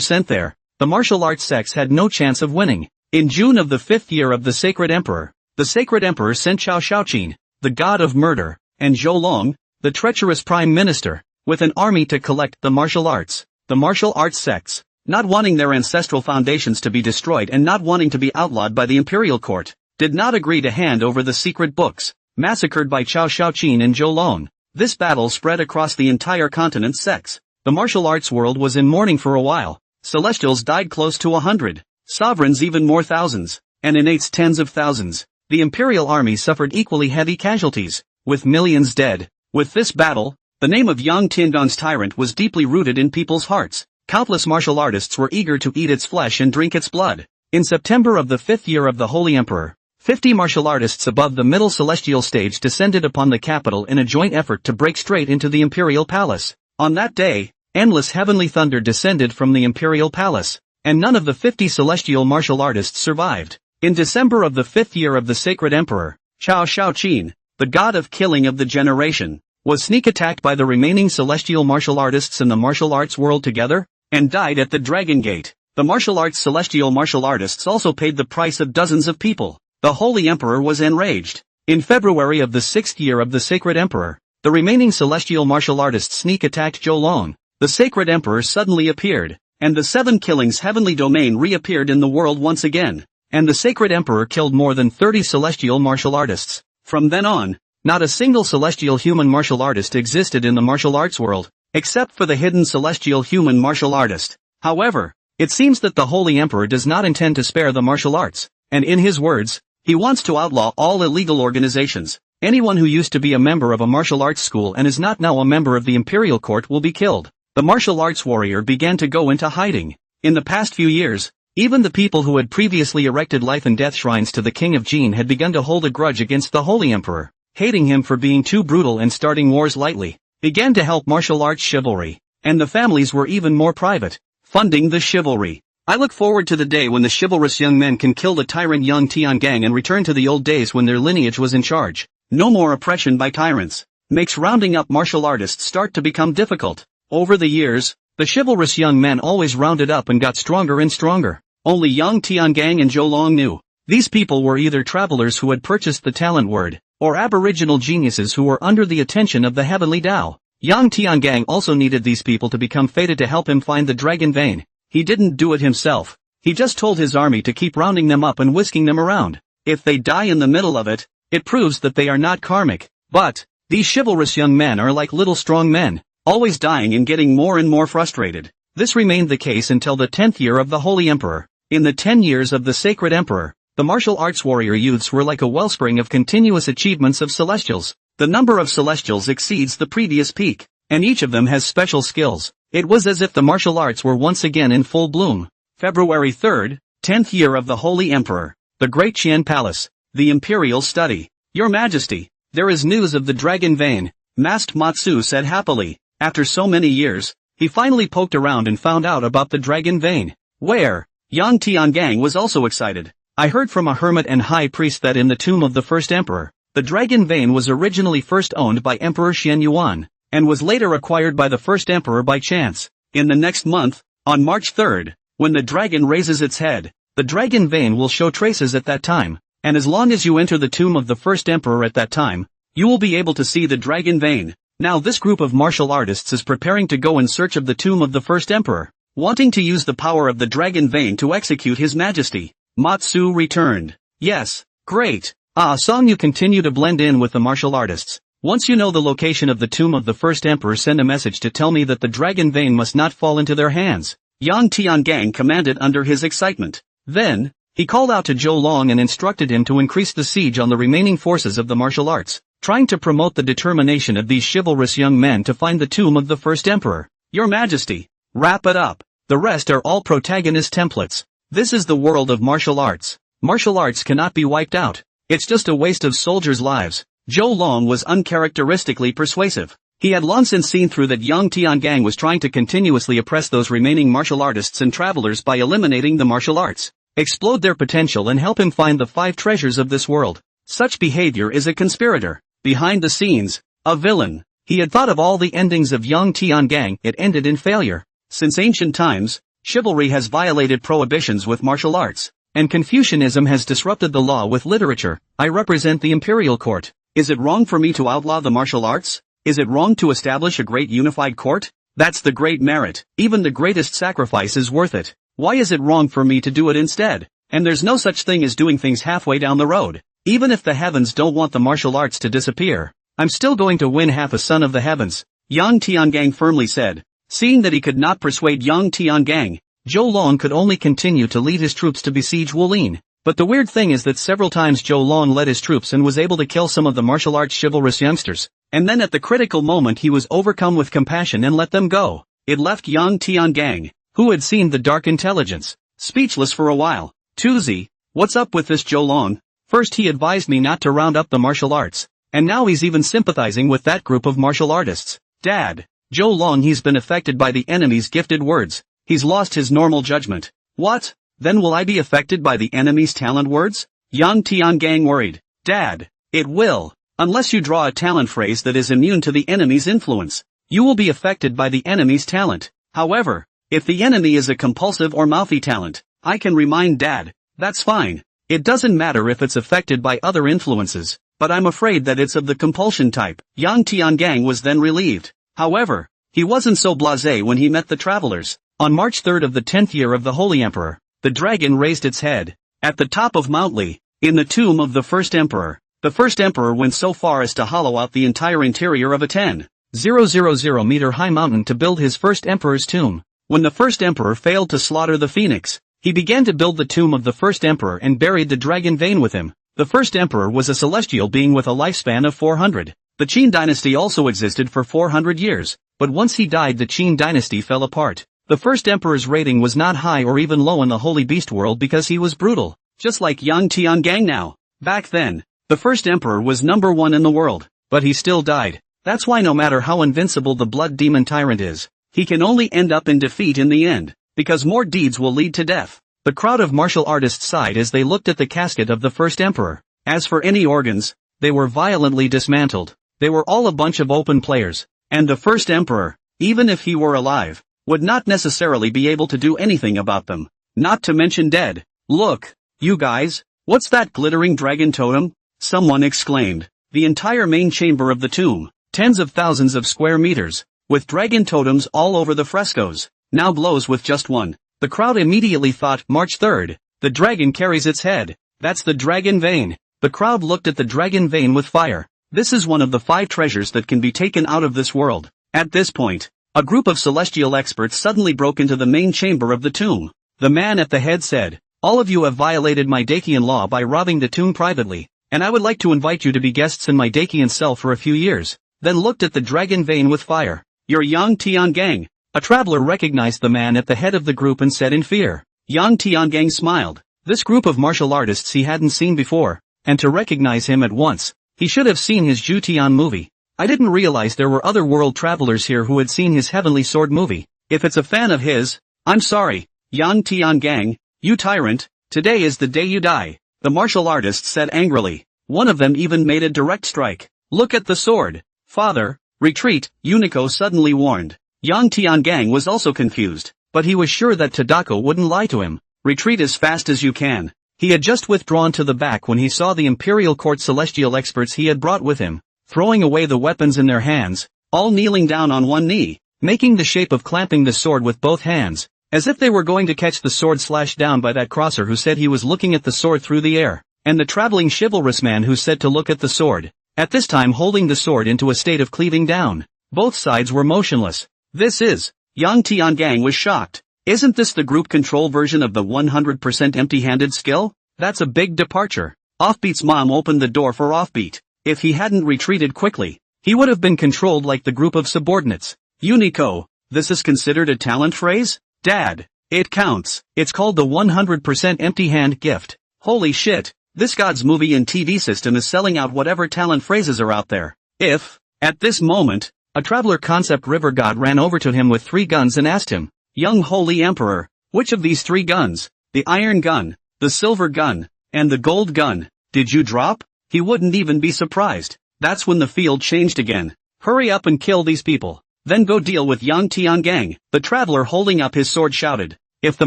[SPEAKER 1] sent there, the martial arts sects had no chance of winning. In June of the 5th year of the Sacred Emperor sent Cao Shaoqin, the god of murder, and Zhou Long, the treacherous prime minister, with an army to collect the martial arts. The martial arts sects, not wanting their ancestral foundations to be destroyed and not wanting to be outlawed by the imperial court, did not agree to hand over the secret books, massacred by Cao Shaoqin and Zhou Long. This battle spread across the entire continent's sects. The martial arts world was in mourning for a while. Celestials died close to 100, sovereigns even more thousands, and innates tens of thousands. The imperial army suffered equally heavy casualties, with millions dead. With this battle, the name of Yang Tiangong's tyrant was deeply rooted in people's hearts. Countless martial artists were eager to eat its flesh and drink its blood. In September of the 5th year of the Holy Emperor, 50 martial artists above the middle celestial stage descended upon the capital in a joint effort to break straight into the imperial palace. On that day, endless heavenly thunder descended from the imperial palace, and none of the 50 celestial martial artists survived. In December of the 5th year of the Sacred Emperor, Cao Shaoqin, the god of killing of the generation, was sneak attacked by the remaining celestial martial artists in the martial arts world together, and died at the Dragon Gate. The martial arts celestial martial artists also paid the price of dozens of people. The Holy Emperor was enraged. In February of the 6th year of the Sacred Emperor, the remaining celestial martial artists sneak attacked Zhou Long. The Sacred Emperor suddenly appeared, and the 7 Killings heavenly domain reappeared in the world once again, and the Sacred Emperor killed more than 30 celestial martial artists. From then on, not a single celestial human martial artist existed in the martial arts world, except for the hidden celestial human martial artist. However, it seems that the Holy Emperor does not intend to spare the martial arts, and in his words, he wants to outlaw all illegal organizations. Anyone who used to be a member of a martial arts school and is not now a member of the imperial court will be killed. The martial arts warrior began to go into hiding. In the past few years, even the people who had previously erected life and death shrines to the King of Jin had begun to hold a grudge against the Holy Emperor, hating him for being too brutal and starting wars lightly, began to help martial arts chivalry, and the families were even more private, funding the chivalry. I look forward to the day when the chivalrous young men can kill the tyrant Yang Tiangang and return to the old days when their lineage was in charge. No more oppression by tyrants. Makes rounding up martial artists start to become difficult. Over the years, the chivalrous young men always rounded up and got stronger and stronger. Only Yang Tiangang and Zhou Long knew. These people were either travelers who had purchased the talent word, or aboriginal geniuses who were under the attention of the heavenly Tao. Yang Tiangang also needed these people to become fated to help him find the dragon vein. He didn't do it himself. He just told his army to keep rounding them up and whisking them around. If they die in the middle of it, it proves that they are not karmic. But these chivalrous young men are like little strong men, always dying and getting more and more frustrated. This remained the case until the 10th year of the Holy Emperor. In the 10 years of the Sacred Emperor, the martial arts warrior youths were like a wellspring of continuous achievements of celestials. The number of celestials exceeds the previous peak, and each of them has special skills. It was as if the martial arts were once again in full bloom. February 3rd, 10th year of the Holy Emperor, the Great Qian Palace, the Imperial Study. Your Majesty, there is news of the dragon vein, Masked Matsu said happily. After so many years, he finally poked around and found out about the dragon vein. Where? Yang Tiangang was also excited. I heard from a hermit and high priest that in the tomb of the first emperor, the dragon vein was originally first owned by Emperor Xian Yuan, and was later acquired by the first emperor by chance. In the next month, on March 3rd, when the dragon raises its head, the dragon vein will show traces at that time, and as long as you enter the tomb of the first emperor at that time, you will be able to see the dragon vein. Now this group of martial artists is preparing to go in search of the tomb of the first emperor, wanting to use the power of the dragon vein to execute his majesty. Matsu returned. Yes, great. Song, you continue to blend in with the martial artists. Once you know the location of the tomb of the first emperor, send a message to tell me that the dragon vein must not fall into their hands. Yang Tiangang commanded under his excitement. Then, he called out to Zhou Long and instructed him to increase the siege on the remaining forces of the martial arts, trying to promote the determination of these chivalrous young men to find the tomb of the first emperor. Your Majesty, wrap it up. The rest are all protagonist templates. This is the world of martial arts. Martial arts cannot be wiped out. It's just a waste of soldiers' lives. Zhou Long was uncharacteristically persuasive. He had long since seen through that Yang Tiangang was trying to continuously oppress those remaining martial artists and travelers by eliminating the martial arts, explode their potential and help him find the 5 treasures of this world. Such behavior is a conspirator. Behind the scenes, a villain. He had thought of all the endings of Yang Tiangang, it ended in failure. Since ancient times, chivalry has violated prohibitions with martial arts, and Confucianism has disrupted the law with literature. I represent the imperial court. Is it wrong for me to outlaw the martial arts? Is it wrong to establish a great unified court? That's the great merit. Even the greatest sacrifice is worth it. Why is it wrong for me to do it instead? And there's no such thing as doing things halfway down the road. Even if the heavens don't want the martial arts to disappear, I'm still going to win half a son of the heavens, Yang Tiangang firmly said. Seeing that he could not persuade Yang Tiangang, Zhou Long could only continue to lead his troops to besiege Wulin. But the weird thing is that several times Zhou Long led his troops and was able to kill some of the martial arts chivalrous youngsters, and then at the critical moment he was overcome with compassion and let them go. It left Yang Tiangang, who had seen the dark intelligence, speechless for a while. Tuzi, what's up with this Zhou Long? First he advised me not to round up the martial arts, and now he's even sympathizing with that group of martial artists. Dad, Zhou Long, he's been affected by the enemy's gifted words. He's lost his normal judgment. What? Then will I be affected by the enemy's talent words? Yang Tiangang worried. Dad, it will. Unless you draw a talent phrase that is immune to the enemy's influence, you will be affected by the enemy's talent. However, if the enemy is a compulsive or mouthy talent, I can remind Dad. That's fine. It doesn't matter if it's affected by other influences, but I'm afraid that it's of the compulsion type. Yang Tiangang was then relieved. However, he wasn't so blasé when he met the travelers. On March 3rd of the 10th year of the Holy Emperor, the dragon raised its head. At the top of Mount Li, in the tomb of the first emperor, the first emperor went so far as to hollow out the entire interior of a 10,000 meter high mountain to build his first emperor's tomb. When the first emperor failed to slaughter the phoenix, he began to build the tomb of the first emperor and buried the dragon vein with him. The first emperor was a celestial being with a lifespan of 400. The Qin dynasty also existed for 400 years, but once he died the Qin dynasty fell apart. The first emperor's rating was not high or even low in the holy beast world because he was brutal, just like Yang Tiangang now. Back then, the first emperor was number 1 in the world, but he still died. That's why no matter how invincible the blood demon tyrant is, he can only end up in defeat in the end, because more deeds will lead to death. The crowd of martial artists sighed as they looked at the casket of the first emperor. As for any organs, they were violently dismantled. They were all a bunch of open players, and the first emperor, even if he were alive, would not necessarily be able to do anything about them, not to mention dead. Look, you guys, what's that glittering dragon totem? Someone exclaimed. The entire main chamber of the tomb, tens of thousands of square meters, with dragon totems all over the frescoes, now glows with just one. The crowd immediately thought, March 3rd, the dragon carries its head. That's the dragon vein. The crowd looked at the dragon vein with fire. This is one of the 5 treasures that can be taken out of this world. At this point, a group of celestial experts suddenly broke into the main chamber of the tomb. The man at the head said, all of you have violated my Dakian law by robbing the tomb privately, and I would like to invite you to be guests in my Dakian cell for a few years. Then looked at the dragon vein with fire. You're Yang Tiangang. A traveler recognized the man at the head of the group and said in fear. Yang Tiangang smiled. This group of martial artists he hadn't seen before, and to recognize him at once, he should have seen his Jutian movie. I didn't realize there were other world travelers here who had seen his Heavenly Sword movie. If it's a fan of his, I'm sorry, Yang Tiangang, you tyrant, today is the day you die, the martial artists said angrily. One of them even made a direct strike. Look at the sword. Father, retreat, Unico suddenly warned. Yang Tiangang was also confused, but he was sure that Tadako wouldn't lie to him. Retreat as fast as you can. He had just withdrawn to the back when he saw the Imperial Court celestial experts he had brought with him, throwing away the weapons in their hands, all kneeling down on one knee, making the shape of clamping the sword with both hands, as if they were going to catch the sword slashed down by that crosser who said he was looking at the sword through the air, and the traveling chivalrous man who said to look at the sword, at this time holding the sword into a state of cleaving down. Both sides were motionless. This is, Yang Tiangang was shocked. Isn't this the group control version of the 100% empty-handed skill? That's a big departure. Offbeat's mom opened the door for Offbeat. If he hadn't retreated quickly, he would have been controlled like the group of subordinates. Unico, this is considered a talent phrase? Dad, it counts. It's called the 100% empty hand gift. Holy shit, this God's movie and TV system is selling out whatever talent phrases are out there. If, at this moment, a traveler concept river god ran over to him with 3 guns and asked him, Young Holy Emperor, which of these 3 guns, the iron gun, the silver gun, and the gold gun, did you drop? He wouldn't even be surprised. That's when the field changed again. Hurry up and kill these people. Then go deal with Yang Tiangang, the traveler holding up his sword shouted. If the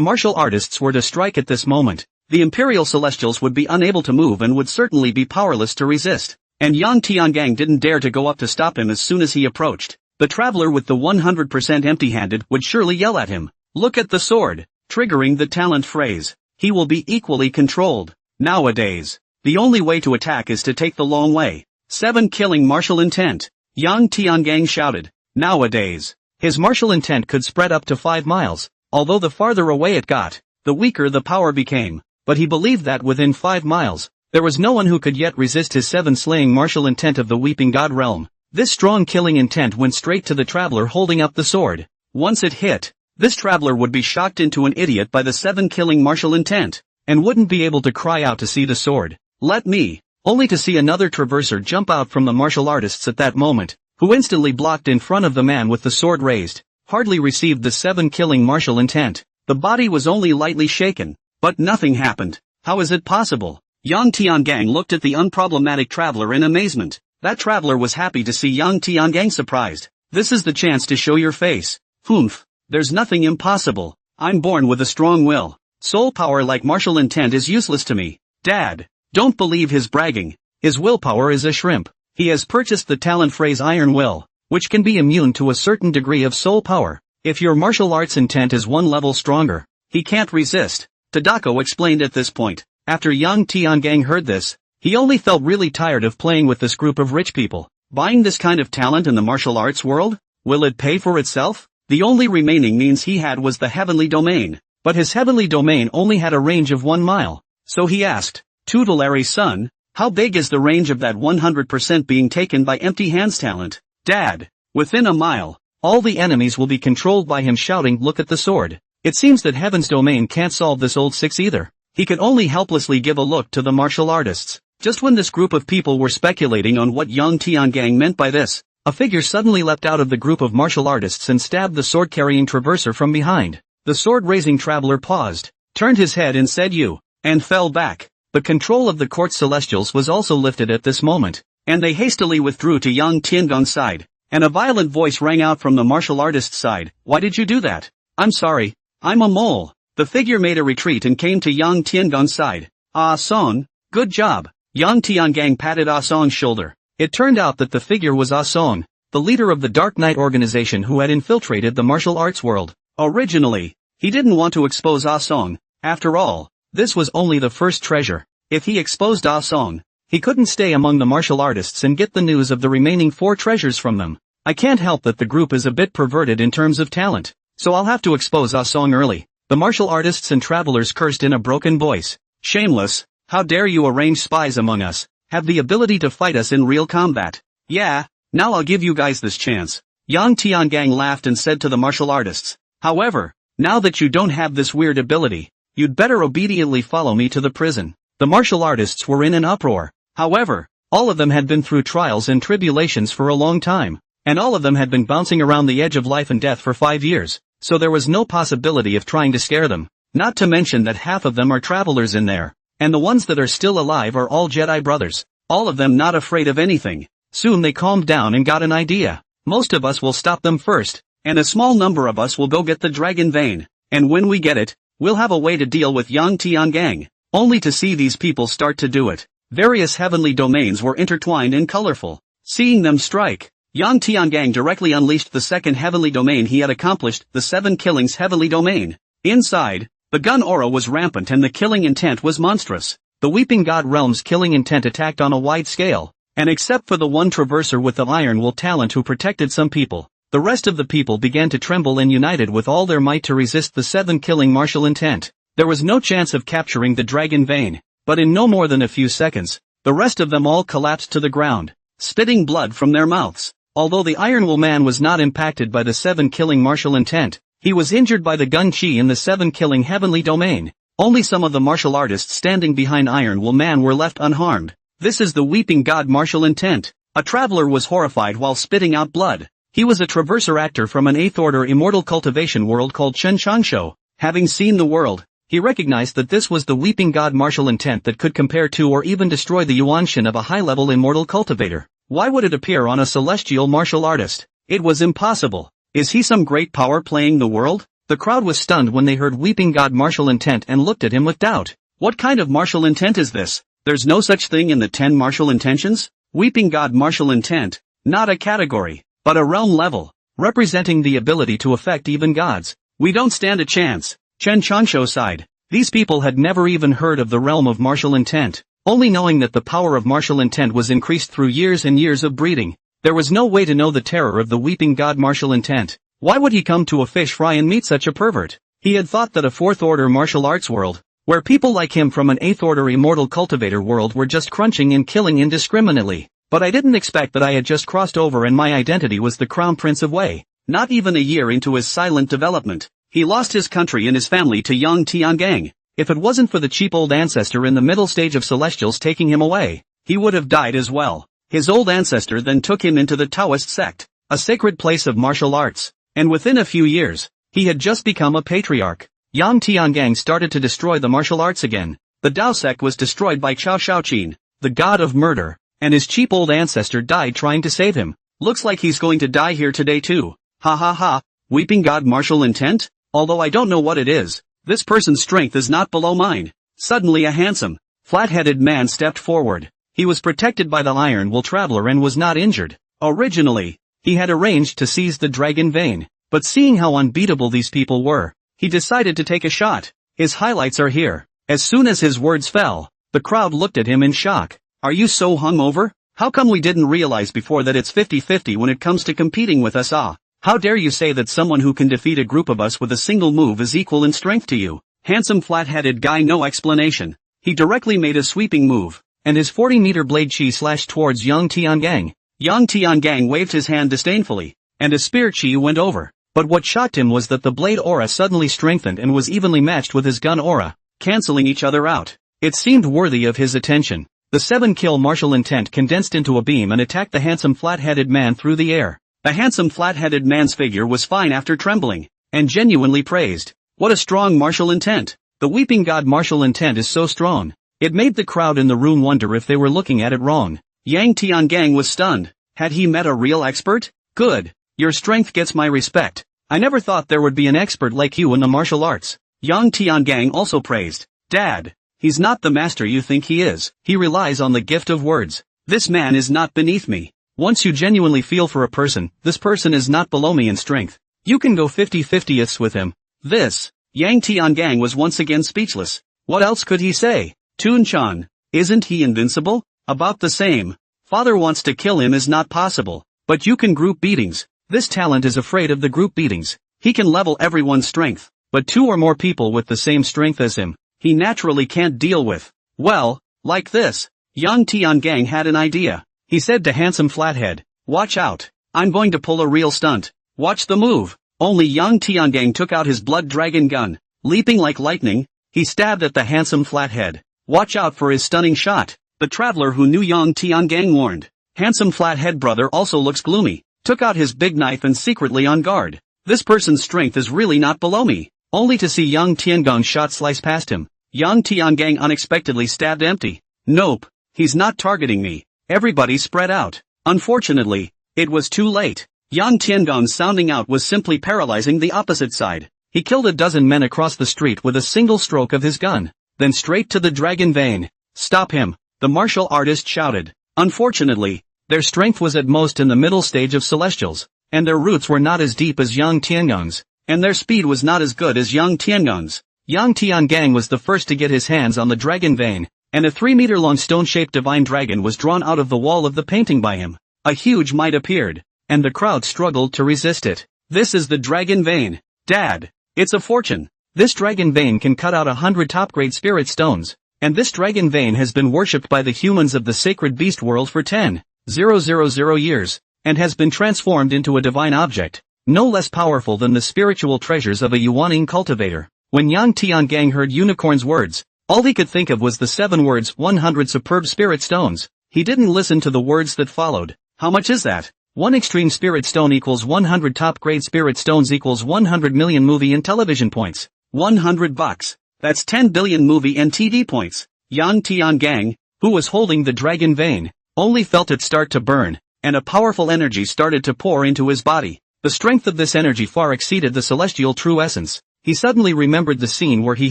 [SPEAKER 1] martial artists were to strike at this moment, the Imperial Celestials would be unable to move and would certainly be powerless to resist. And Yang Tiangang didn't dare to go up to stop him as soon as he approached. The traveler with the 100% empty-handed would surely yell at him, "Look at the sword," triggering the talent phrase. He will be equally controlled. Nowadays, the only way to attack is to take the long way. 7 Killing martial intent. Yang Tiangang shouted. Nowadays, his martial intent could spread up to 5 miles, although the farther away it got, the weaker the power became, but he believed that within 5 miles, there was no one who could yet resist his 7 slaying martial intent of the Weeping God realm. This strong killing intent went straight to the traveler holding up the sword. Once it hit, this traveler would be shocked into an idiot by the 7 killing martial intent, and wouldn't be able to cry out to see the sword. "Let me," only to see another traverser jump out from the martial artists at that moment, who instantly blocked in front of the man with the sword raised, hardly received the 7 killing martial intent. The body was only lightly shaken, but nothing happened. How is it possible? Yang Tiangang looked at the unproblematic traveler in amazement. That traveler was happy to see Yang Tiangang surprised. "This is the chance to show your face. Humph. There's nothing impossible. I'm born with a strong will. Soul power like martial intent is useless to me." Dad, don't believe his bragging. His willpower is a shrimp. He has purchased the talent phrase Iron Will, which can be immune to a certain degree of soul power. If your martial arts intent is 1 level stronger, he can't resist. Tadako explained at this point. After Yang Tiangang heard this, he only felt really tired of playing with this group of rich people. Buying this kind of talent in the martial arts world? Will it pay for itself? The only remaining means he had was the heavenly domain, but his heavenly domain only had a range of 1 mile. So he asked, "Tutelary son, how big is the range of that 100% being taken by empty hands talent?" "Dad, within a mile, all the enemies will be controlled by him shouting, 'Look at the sword.'" It seems that Heaven's domain can't solve this old 6 either. He could only helplessly give a look to the martial artists. Just when this group of people were speculating on what Yang Tiangang meant by this, a figure suddenly leapt out of the group of martial artists and stabbed the sword-carrying traverser from behind. The sword-raising traveler paused, turned his head and said "You," and fell back. The control of the court celestials was also lifted at this moment, and they hastily withdrew to Yang Tiangang's side, and a violent voice rang out from the martial artist's side. "Why did you do that?" "I'm sorry, I'm a mole." The figure made a retreat and came to Yang Tiangang's side. "Ah Song, good job." Yang Tiangang patted Ah Song's shoulder. It turned out that the figure was Ah Song, the leader of the Dark Knight organization who had infiltrated the martial arts world. Originally, he didn't want to expose Ah Song. After all, this was only the first treasure. If he exposed Ah Song, he couldn't stay among the martial artists and get the news of the remaining 4 treasures from them. "I can't help that the group is a bit perverted in terms of talent, so I'll have to expose Ah Song early." The martial artists and travelers cursed in a broken voice. "Shameless, how dare you arrange spies among us, have the ability to fight us in real combat." "Yeah, now I'll give you guys this chance." Yang Tiangang laughed and said to the martial artists. "However, now that you don't have this weird ability, you'd better obediently follow me to the prison." The martial artists were in an uproar. However, all of them had been through trials and tribulations for a long time, and all of them had been bouncing around the edge of life and death for 5 years, so there was no possibility of trying to scare them. Not to mention that half of them are travelers in there, and the ones that are still alive are all Jedi brothers, all of them not afraid of anything. Soon they calmed down and got an idea. Most of us will stop them first, and a small number of us will go get the dragon vein, and when we get it, we'll have a way to deal with Yang Tiangang. Only to see these people start to do it. Various heavenly domains were intertwined and colorful. Seeing them strike, Yang Tiangang directly unleashed the second heavenly domain he had accomplished, the 7 Killings heavenly domain. Inside, the gun aura was rampant and the killing intent was monstrous. The Weeping God realm's killing intent attacked on a wide scale, and except for the one traverser with the Iron Will talent who protected some people, the rest of the people began to tremble and united with all their might to resist the 7 killing martial intent. There was no chance of capturing the dragon vein, but in no more than a few seconds, the rest of them all collapsed to the ground, spitting blood from their mouths. Although the Iron Will man was not impacted by the 7 killing martial intent, he was injured by the gun chi in the 7 killing heavenly domain. Only some of the martial artists standing behind Iron Will man were left unharmed. This is the Weeping God martial intent. A traveler was horrified while spitting out blood. He was a traverser actor from an 8th order immortal cultivation world called Chen Changsho. Having seen the world, he recognized that this was the Weeping God martial intent that could compare to or even destroy the Yuanshin of a high-level immortal cultivator. Why would it appear on a celestial martial artist? It was impossible. Is he some great power playing the world? The crowd was stunned when they heard Weeping God martial intent and looked at him with doubt. What kind of martial intent is this? There's no such thing in the 10 martial intentions? Weeping God martial intent, not a category, but a realm level, representing the ability to affect even gods. We don't stand a chance. Chen Changsho sighed. These people had never even heard of the realm of martial intent, only knowing that the power of martial intent was increased through years and years of breeding. There was no way to know the terror of the Weeping God martial intent. Why would he come to a fish fry and meet such a pervert? He had thought that a 4th order martial arts world, where people like him from an 8th order immortal cultivator world were just crunching and killing indiscriminately. But I didn't expect that I had just crossed over and my identity was the Crown Prince of Wei. Not even a year into his silent development, he lost his country and his family to Yang Tiangang. If it wasn't for the cheap old ancestor in the middle stage of Celestials taking him away, he would have died as well. His old ancestor then took him into the Taoist sect, a sacred place of martial arts, and within a few years, he had just become a patriarch. Yang Tiangang started to destroy the martial arts again. The Dao sect was destroyed by Cao Shaoqin, the god of murder, and his cheap old ancestor died trying to save him. Looks like he's going to die here today too. Ha ha ha, Weeping God martial intent? Although I don't know what it is, this person's strength is not below mine. Suddenly a handsome, flat-headed man stepped forward. He was protected by the Iron Will Traveler and was not injured. Originally, he had arranged to seize the dragon vein, but seeing how unbeatable these people were, he decided to take a shot. His highlights are here. As soon as his words fell, the crowd looked at him in shock. Are you so hungover? How come we didn't realize before that it's 50-50 when it comes to competing with us? How dare you say that someone who can defeat a group of us with a single move is equal in strength to you? Handsome flat-headed guy, no explanation. He directly made a sweeping move, and his 40-meter blade chi slashed towards Yang Tiangang. Yang Tiangang waved his hand disdainfully, and a spear chi went over. But what shocked him was that the blade aura suddenly strengthened and was evenly matched with his gun aura, canceling each other out. It seemed worthy of his attention. The 7-kill martial intent condensed into a beam and attacked the handsome flat-headed man through the air. The handsome flat-headed man's figure was fine after trembling, and genuinely praised. What a strong martial intent. The Weeping God martial intent is so strong. It made the crowd in the room wonder if they were looking at it wrong. Yang Tiangang was stunned. Had he met a real expert? Good. Your strength gets my respect. I never thought there would be an expert like you in the martial arts. Yang Tiangang also praised. Dad, he's not the master you think he is. He relies on the gift of words. This man is not beneath me. Once you genuinely feel for a person, this person is not below me in strength. You can go 50-50ths with him. This. Yang Tiangang was once again speechless. What else could he say? Toon-chan, isn't he invincible? About the same. Father wants to kill him is not possible. But you can group beatings. This talent is afraid of the group beatings. He can level everyone's strength, but 2 or more people with the same strength as him, he naturally can't deal with. Well, like this. Yang Tiangang had an idea. He said to Handsome Flathead, watch out. I'm going to pull a real stunt. Watch the move. Only Yang Tiangang took out his blood dragon gun. Leaping like lightning, he stabbed at the Handsome Flathead. Watch out for his stunning shot. The traveler who knew Yang Tiangang warned. Handsome Flathead brother also looks gloomy. Took out his big knife and secretly on guard. This person's strength is really not below me. Only to see Yang Tiangang's shot slice past him. Yang Tiangang unexpectedly stabbed empty. Nope. He's not targeting me. Everybody spread out. Unfortunately, it was too late. Yang Tiangang's sounding out was simply paralyzing the opposite side. He killed a dozen men across the street with a single stroke of his gun. Then straight to the dragon vein. Stop him, the martial artist shouted. Unfortunately, their strength was at most in the middle stage of Celestials, and their roots were not as deep as Yang Tiangang's, and their speed was not as good as Yang Tiangang's. Yang Tiangang was the first to get his hands on the dragon vein, and a 3-meter-long stone-shaped divine dragon was drawn out of the wall of the painting by him. A huge might appeared, and the crowd struggled to resist it. This is the dragon vein. Dad, it's a fortune. This dragon vein can cut out 100 top-grade spirit stones, and this dragon vein has been worshipped by the humans of the sacred beast world for 10,000 years, and has been transformed into a divine object, no less powerful than the spiritual treasures of a Yuaning cultivator. When Yang Tiangang heard Unicorn's words, all he could think of was the 7 words 100 superb spirit stones. He didn't listen to the words that followed. How much is that? 1 extreme spirit stone equals 100 top-grade spirit stones equals 100 million movie and television points. $100. That's 10 billion movie and TV points. Yang Tiangang, who was holding the dragon vein, only felt it start to burn, and a powerful energy started to pour into his body. The strength of this energy far exceeded the celestial true essence. He suddenly remembered the scene where he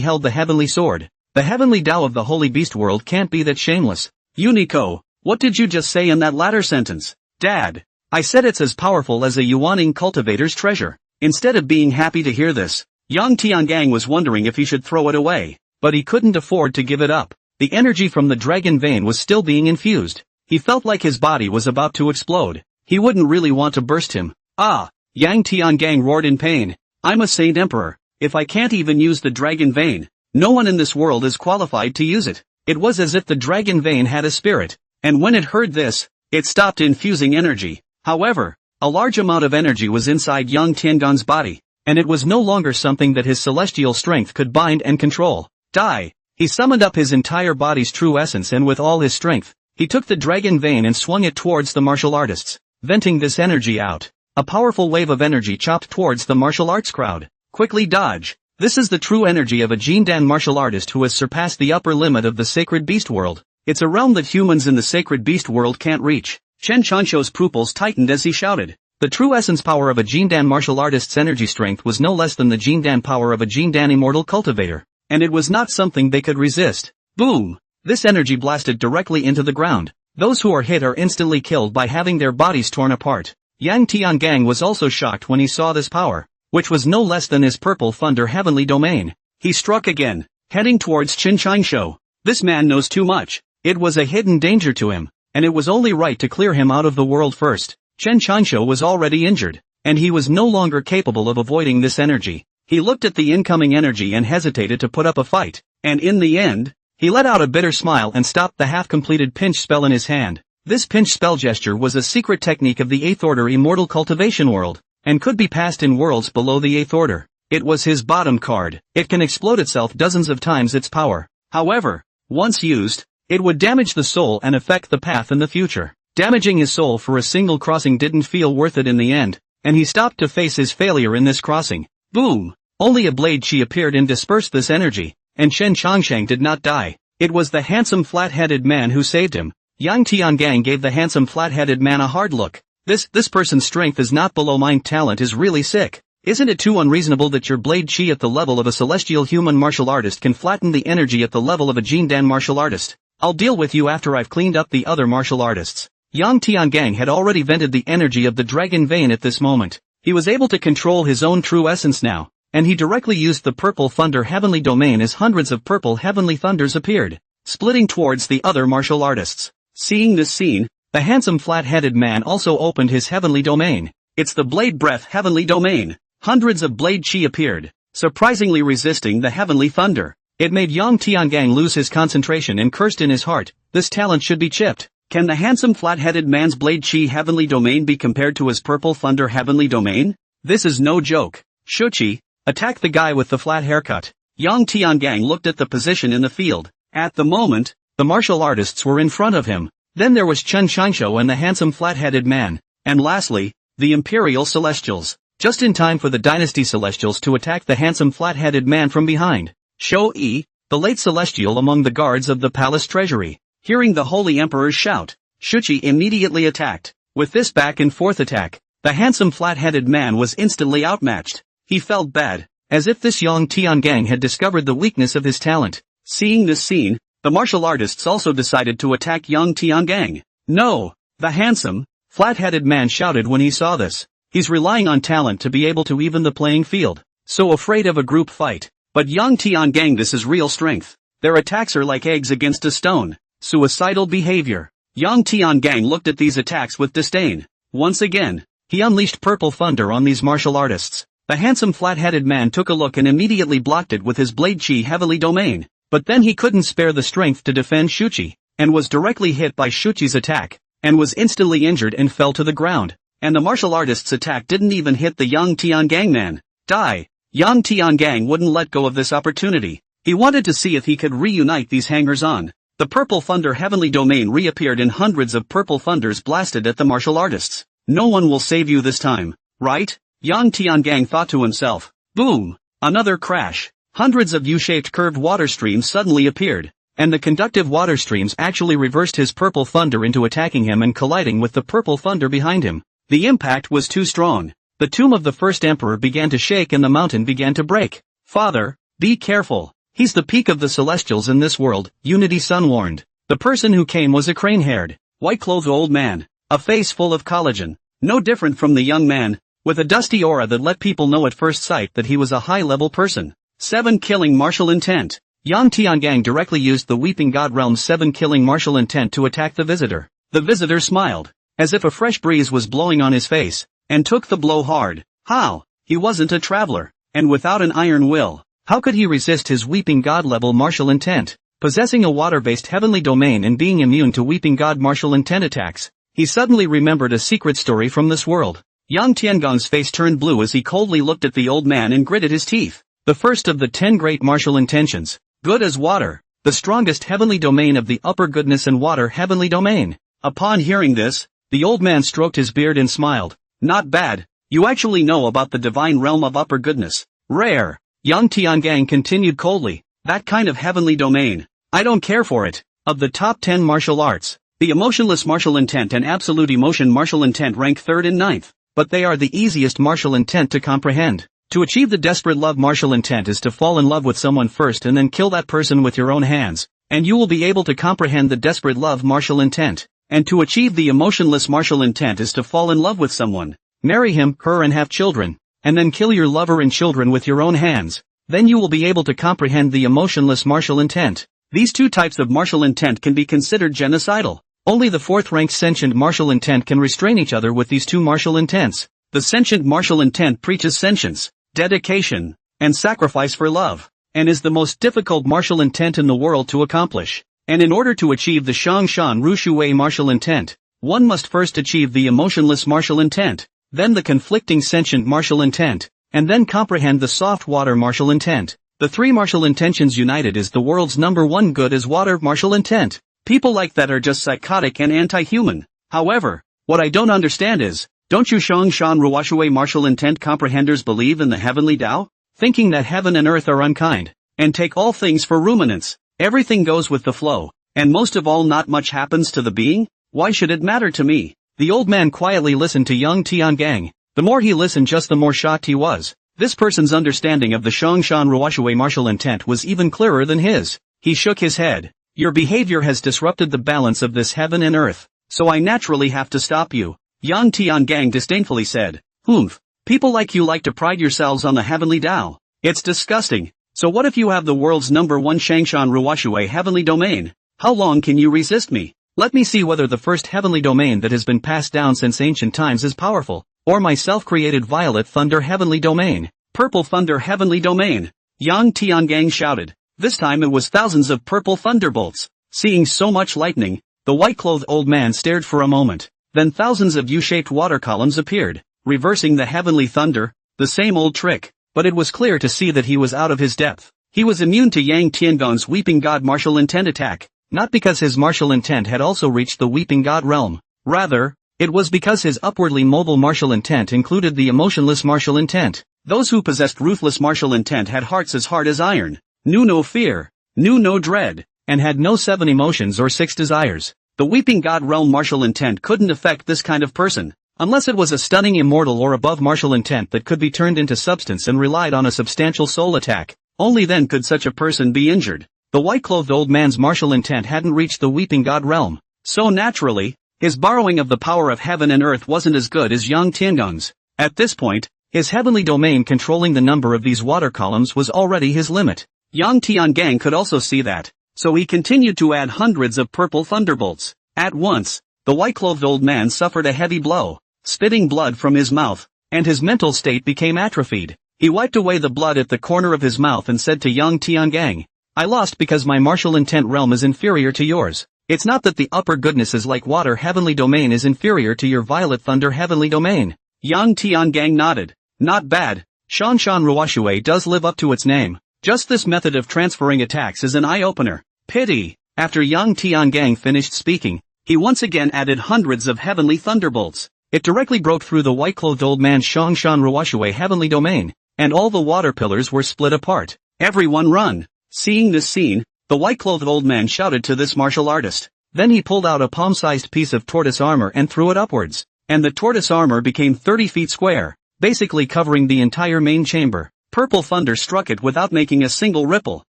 [SPEAKER 1] held the heavenly sword. The heavenly Tao of the holy beast world can't be that shameless. Unico, what did you just say in that latter sentence? Dad. I said it's as powerful as a Yuaning cultivator's treasure. Instead of being happy to hear this, Yang Tiangang was wondering if he should throw it away, but he couldn't afford to give it up. The energy from the dragon vein was still being infused. He felt like his body was about to explode. He wouldn't really want to burst him. Ah! Yang Tiangang roared in pain. I'm a Saint Emperor. If I can't even use the dragon vein, no one in this world is qualified to use it. It was as if the dragon vein had a spirit, and when it heard this, it stopped infusing energy. However, a large amount of energy was inside Yang Tiangang's body, and it was no longer something that his celestial strength could bind and control. Die! He summoned up his entire body's true essence and with all his strength, he took the dragon vein and swung it towards the martial artists, venting this energy out. A powerful wave of energy chopped towards the martial arts crowd. Quickly dodge. This is the true energy of a Jindan martial artist who has surpassed the upper limit of the sacred beast world. It's a realm that humans in the sacred beast world can't reach. Chen Chansho's pupils tightened as he shouted. The true essence power of a Jindan martial artist's energy strength was no less than the Jindan power of a Jindan immortal cultivator, and it was not something they could resist. Boom! This energy blasted directly into the ground. Those who are hit are instantly killed by having their bodies torn apart. Yang Tiangang was also shocked when he saw this power, which was no less than his purple thunder heavenly domain. He struck again, heading towards Chen Chansho. This man knows too much. It was a hidden danger to him, and it was only right to clear him out of the world first. Chen Chansho was already injured, and he was no longer capable of avoiding this energy. He looked at the incoming energy and hesitated to put up a fight, and in the end, he let out a bitter smile and stopped the half-completed pinch spell in his hand. This pinch spell gesture was a secret technique of the 8th Order immortal cultivation world, and could be passed in worlds below the 8th Order. It was his bottom card. It can explode itself dozens of times its power. However, once used, it would damage the soul and affect the path in the future. Damaging his soul for a single crossing didn't feel worth it in the end, and he stopped to face his failure in this crossing. Boom! Only a blade chi appeared and dispersed this energy, and Chen Changsheng did not die. It was the handsome flat-headed man who saved him. Yang Tiangang gave the handsome flat-headed man a hard look. This person's strength is not below mine. Talent is really sick. Isn't it too unreasonable that your blade chi at the level of a celestial human martial artist can flatten the energy at the level of a Jindan martial artist? I'll deal with you after I've cleaned up the other martial artists. Yang Tiangang had already vented the energy of the dragon vein at this moment. He was able to control his own true essence now, and he directly used the purple thunder heavenly domain as hundreds of purple heavenly thunders appeared, splitting towards the other martial artists. Seeing this scene, the handsome flat-headed man also opened his heavenly domain. It's the blade breath heavenly domain. Hundreds of blade chi appeared, surprisingly resisting the heavenly thunder. It made Yang Tiangang lose his concentration and cursed in his heart, this talent should be chipped. Can the handsome flat-headed man's blade chi heavenly domain be compared to his purple thunder heavenly domain? This is no joke. Shuchi, attack the guy with the flat haircut. Yang Tiangang looked at the position in the field. At the moment, the martial artists were in front of him. Then there was Chen Chansho and the handsome flat-headed man. And lastly, the Imperial Celestials. Just in time for the Dynasty Celestials to attack the handsome flat-headed man from behind. Shou-Yi, the late Celestial among the guards of the palace treasury. Hearing the Holy Emperor's shout, Shuchi immediately attacked. With this back and forth attack, the handsome flat-headed man was instantly outmatched. He felt bad, as if this Yang Tiangang had discovered the weakness of his talent. Seeing this scene, the martial artists also decided to attack Yang Tiangang. No! The handsome, flat-headed man shouted when he saw this. He's relying on talent to be able to even the playing field. So afraid of a group fight. But Yang Tiangang, this is real strength. Their attacks are like eggs against a stone. Suicidal behavior. Yang Tiangang looked at these attacks with disdain. Once again, he unleashed purple thunder on these martial artists. The handsome flat-headed man took a look and immediately blocked it with his blade chi heavenly domain. But then he couldn't spare the strength to defend Shuchi, and was directly hit by Shuchi's attack, and was instantly injured and fell to the ground. And the martial artist's attack didn't even hit the Yang Tiangang man. Die! Yang Tiangang wouldn't let go of this opportunity. He wanted to see if he could reunite these hangers-on. The purple thunder heavenly domain reappeared and hundreds of purple thunders blasted at the martial artists. No one will save you this time, right? Yang Tiangang thought to himself. Boom! Another crash. Hundreds of U-shaped curved water streams suddenly appeared. and the conductive water streams actually reversed his purple thunder into attacking him and colliding with the purple thunder behind him. The impact was too strong. The tomb of the first emperor began to shake and the mountain began to break. "Father, be careful. He's the peak of the celestials in this world," Unity Sun warned. The person who came was a crane-haired, white-clothed old man, a face full of collagen, no different from the young man, with a dusty aura that let people know at first sight that he was a high-level person. 7 Killing martial intent. Yang Tiangang directly used the Weeping God Realm's 7 killing martial intent to attack the visitor. The visitor smiled, as if a fresh breeze was blowing on his face, and took the blow hard. How? He wasn't a traveler, and without an iron will, how could he resist his Weeping God level martial intent? Possessing a water-based heavenly domain and being immune to Weeping God martial intent attacks, he suddenly remembered a secret story from this world. Yang Tiangong's face turned blue as he coldly looked at the old man and gritted his teeth. The first of the 10 great martial intentions, good as water, the strongest heavenly domain of the upper goodness and water heavenly domain. Upon hearing this, the old man stroked his beard and smiled. Not bad, you actually know about the divine realm of upper goodness. Rare. Yang Tiangang continued coldly, that kind of heavenly domain, I don't care for it. Of the top 10 martial arts, the emotionless martial intent and absolute emotion martial intent rank 3rd and 9th, but they are the easiest martial intent to comprehend. To achieve the desperate love martial intent is to fall in love with someone first and then kill that person with your own hands, and you will be able to comprehend the desperate love martial intent. And to achieve the emotionless martial intent is to fall in love with someone, marry him, her and have children, and then kill your lover and children with your own hands. Then you will be able to comprehend the emotionless martial intent. These two types of martial intent can be considered genocidal. Only the 4th-ranked sentient martial intent can restrain each other with these two martial intents. The sentient martial intent preaches sentience, dedication, and sacrifice for love, and is the most difficult martial intent in the world to accomplish. And in order to achieve the Shangshan Rushui martial intent, one must first achieve the emotionless martial intent, then the conflicting sentient martial intent, and then comprehend the soft water martial intent. The 3 martial intentions united is the world's #1 good as water martial intent. People like that are just psychotic and anti-human. However, what I don't understand is, don't you Shangshan Ruoshui martial intent comprehenders believe in the heavenly Tao? Thinking that heaven and earth are unkind, and take all things for ruminants, everything goes with the flow, and most of all not much happens to the being? Why should it matter to me? The old man quietly listened to Yang Tiangang. The more he listened just the more shocked he was. This person's understanding of the Shangshan Ruoshui martial intent was even clearer than his. He shook his head. Your behavior has disrupted the balance of this heaven and earth, so I naturally have to stop you. Yang Tiangang disdainfully said. Humph. People like you like to pride yourselves on the heavenly Tao. It's disgusting. So what if you have the world's #1 Shangshan Ruoshui heavenly domain? How long can you resist me? Let me see whether the first heavenly domain that has been passed down since ancient times is powerful, or my self-created violet thunder heavenly domain. Purple thunder heavenly domain. Yang Tiangang shouted. This time it was thousands of purple thunderbolts. Seeing so much lightning, the white-clothed old man stared for a moment. Then thousands of U-shaped water columns appeared, reversing the heavenly thunder, the same old trick, but it was clear to see that he was out of his depth. He was immune to Yang Tiangong's Weeping God martial intent attack, not because his martial intent had also reached the Weeping God realm. Rather, it was because his upwardly mobile martial intent included the emotionless martial intent. Those who possessed ruthless martial intent had hearts as hard as iron, knew no fear, knew no dread, and had no 7 emotions or 6 desires. The Weeping God realm martial intent couldn't affect this kind of person, unless it was a stunning immortal or above martial intent that could be turned into substance and relied on a substantial soul attack. Only then could such a person be injured. The white-clothed old man's martial intent hadn't reached the Weeping God realm, so naturally, his borrowing of the power of heaven and earth wasn't as good as Yang Tiangong's. At this point, his heavenly domain controlling the number of these water columns was already his limit. Yang Tiangang could also see that, so he continued to add hundreds of purple thunderbolts. At once, the white-clothed old man suffered a heavy blow, spitting blood from his mouth, and his mental state became atrophied. He wiped away the blood at the corner of his mouth and said to Yang Tiangang, I lost because my martial intent realm is inferior to yours. It's not that the upper goodnesses like water heavenly domain is inferior to your violet thunder heavenly domain. Yang Tiangang nodded. Not bad. Shanshan Ruoshui does live up to its name. Just this method of transferring attacks is an eye-opener. Pity. After Yang Tiangang finished speaking, he once again added hundreds of heavenly thunderbolts. It directly broke through the white-clothed old man's Shangshan Ruoshui heavenly domain, and all the water pillars were split apart. Everyone run. Seeing this scene, the white-clothed old man shouted to this martial artist. Then he pulled out a palm-sized piece of tortoise armor and threw it upwards, and the tortoise armor became 30 feet square, basically covering the entire main chamber. Purple thunder struck it without making a single ripple.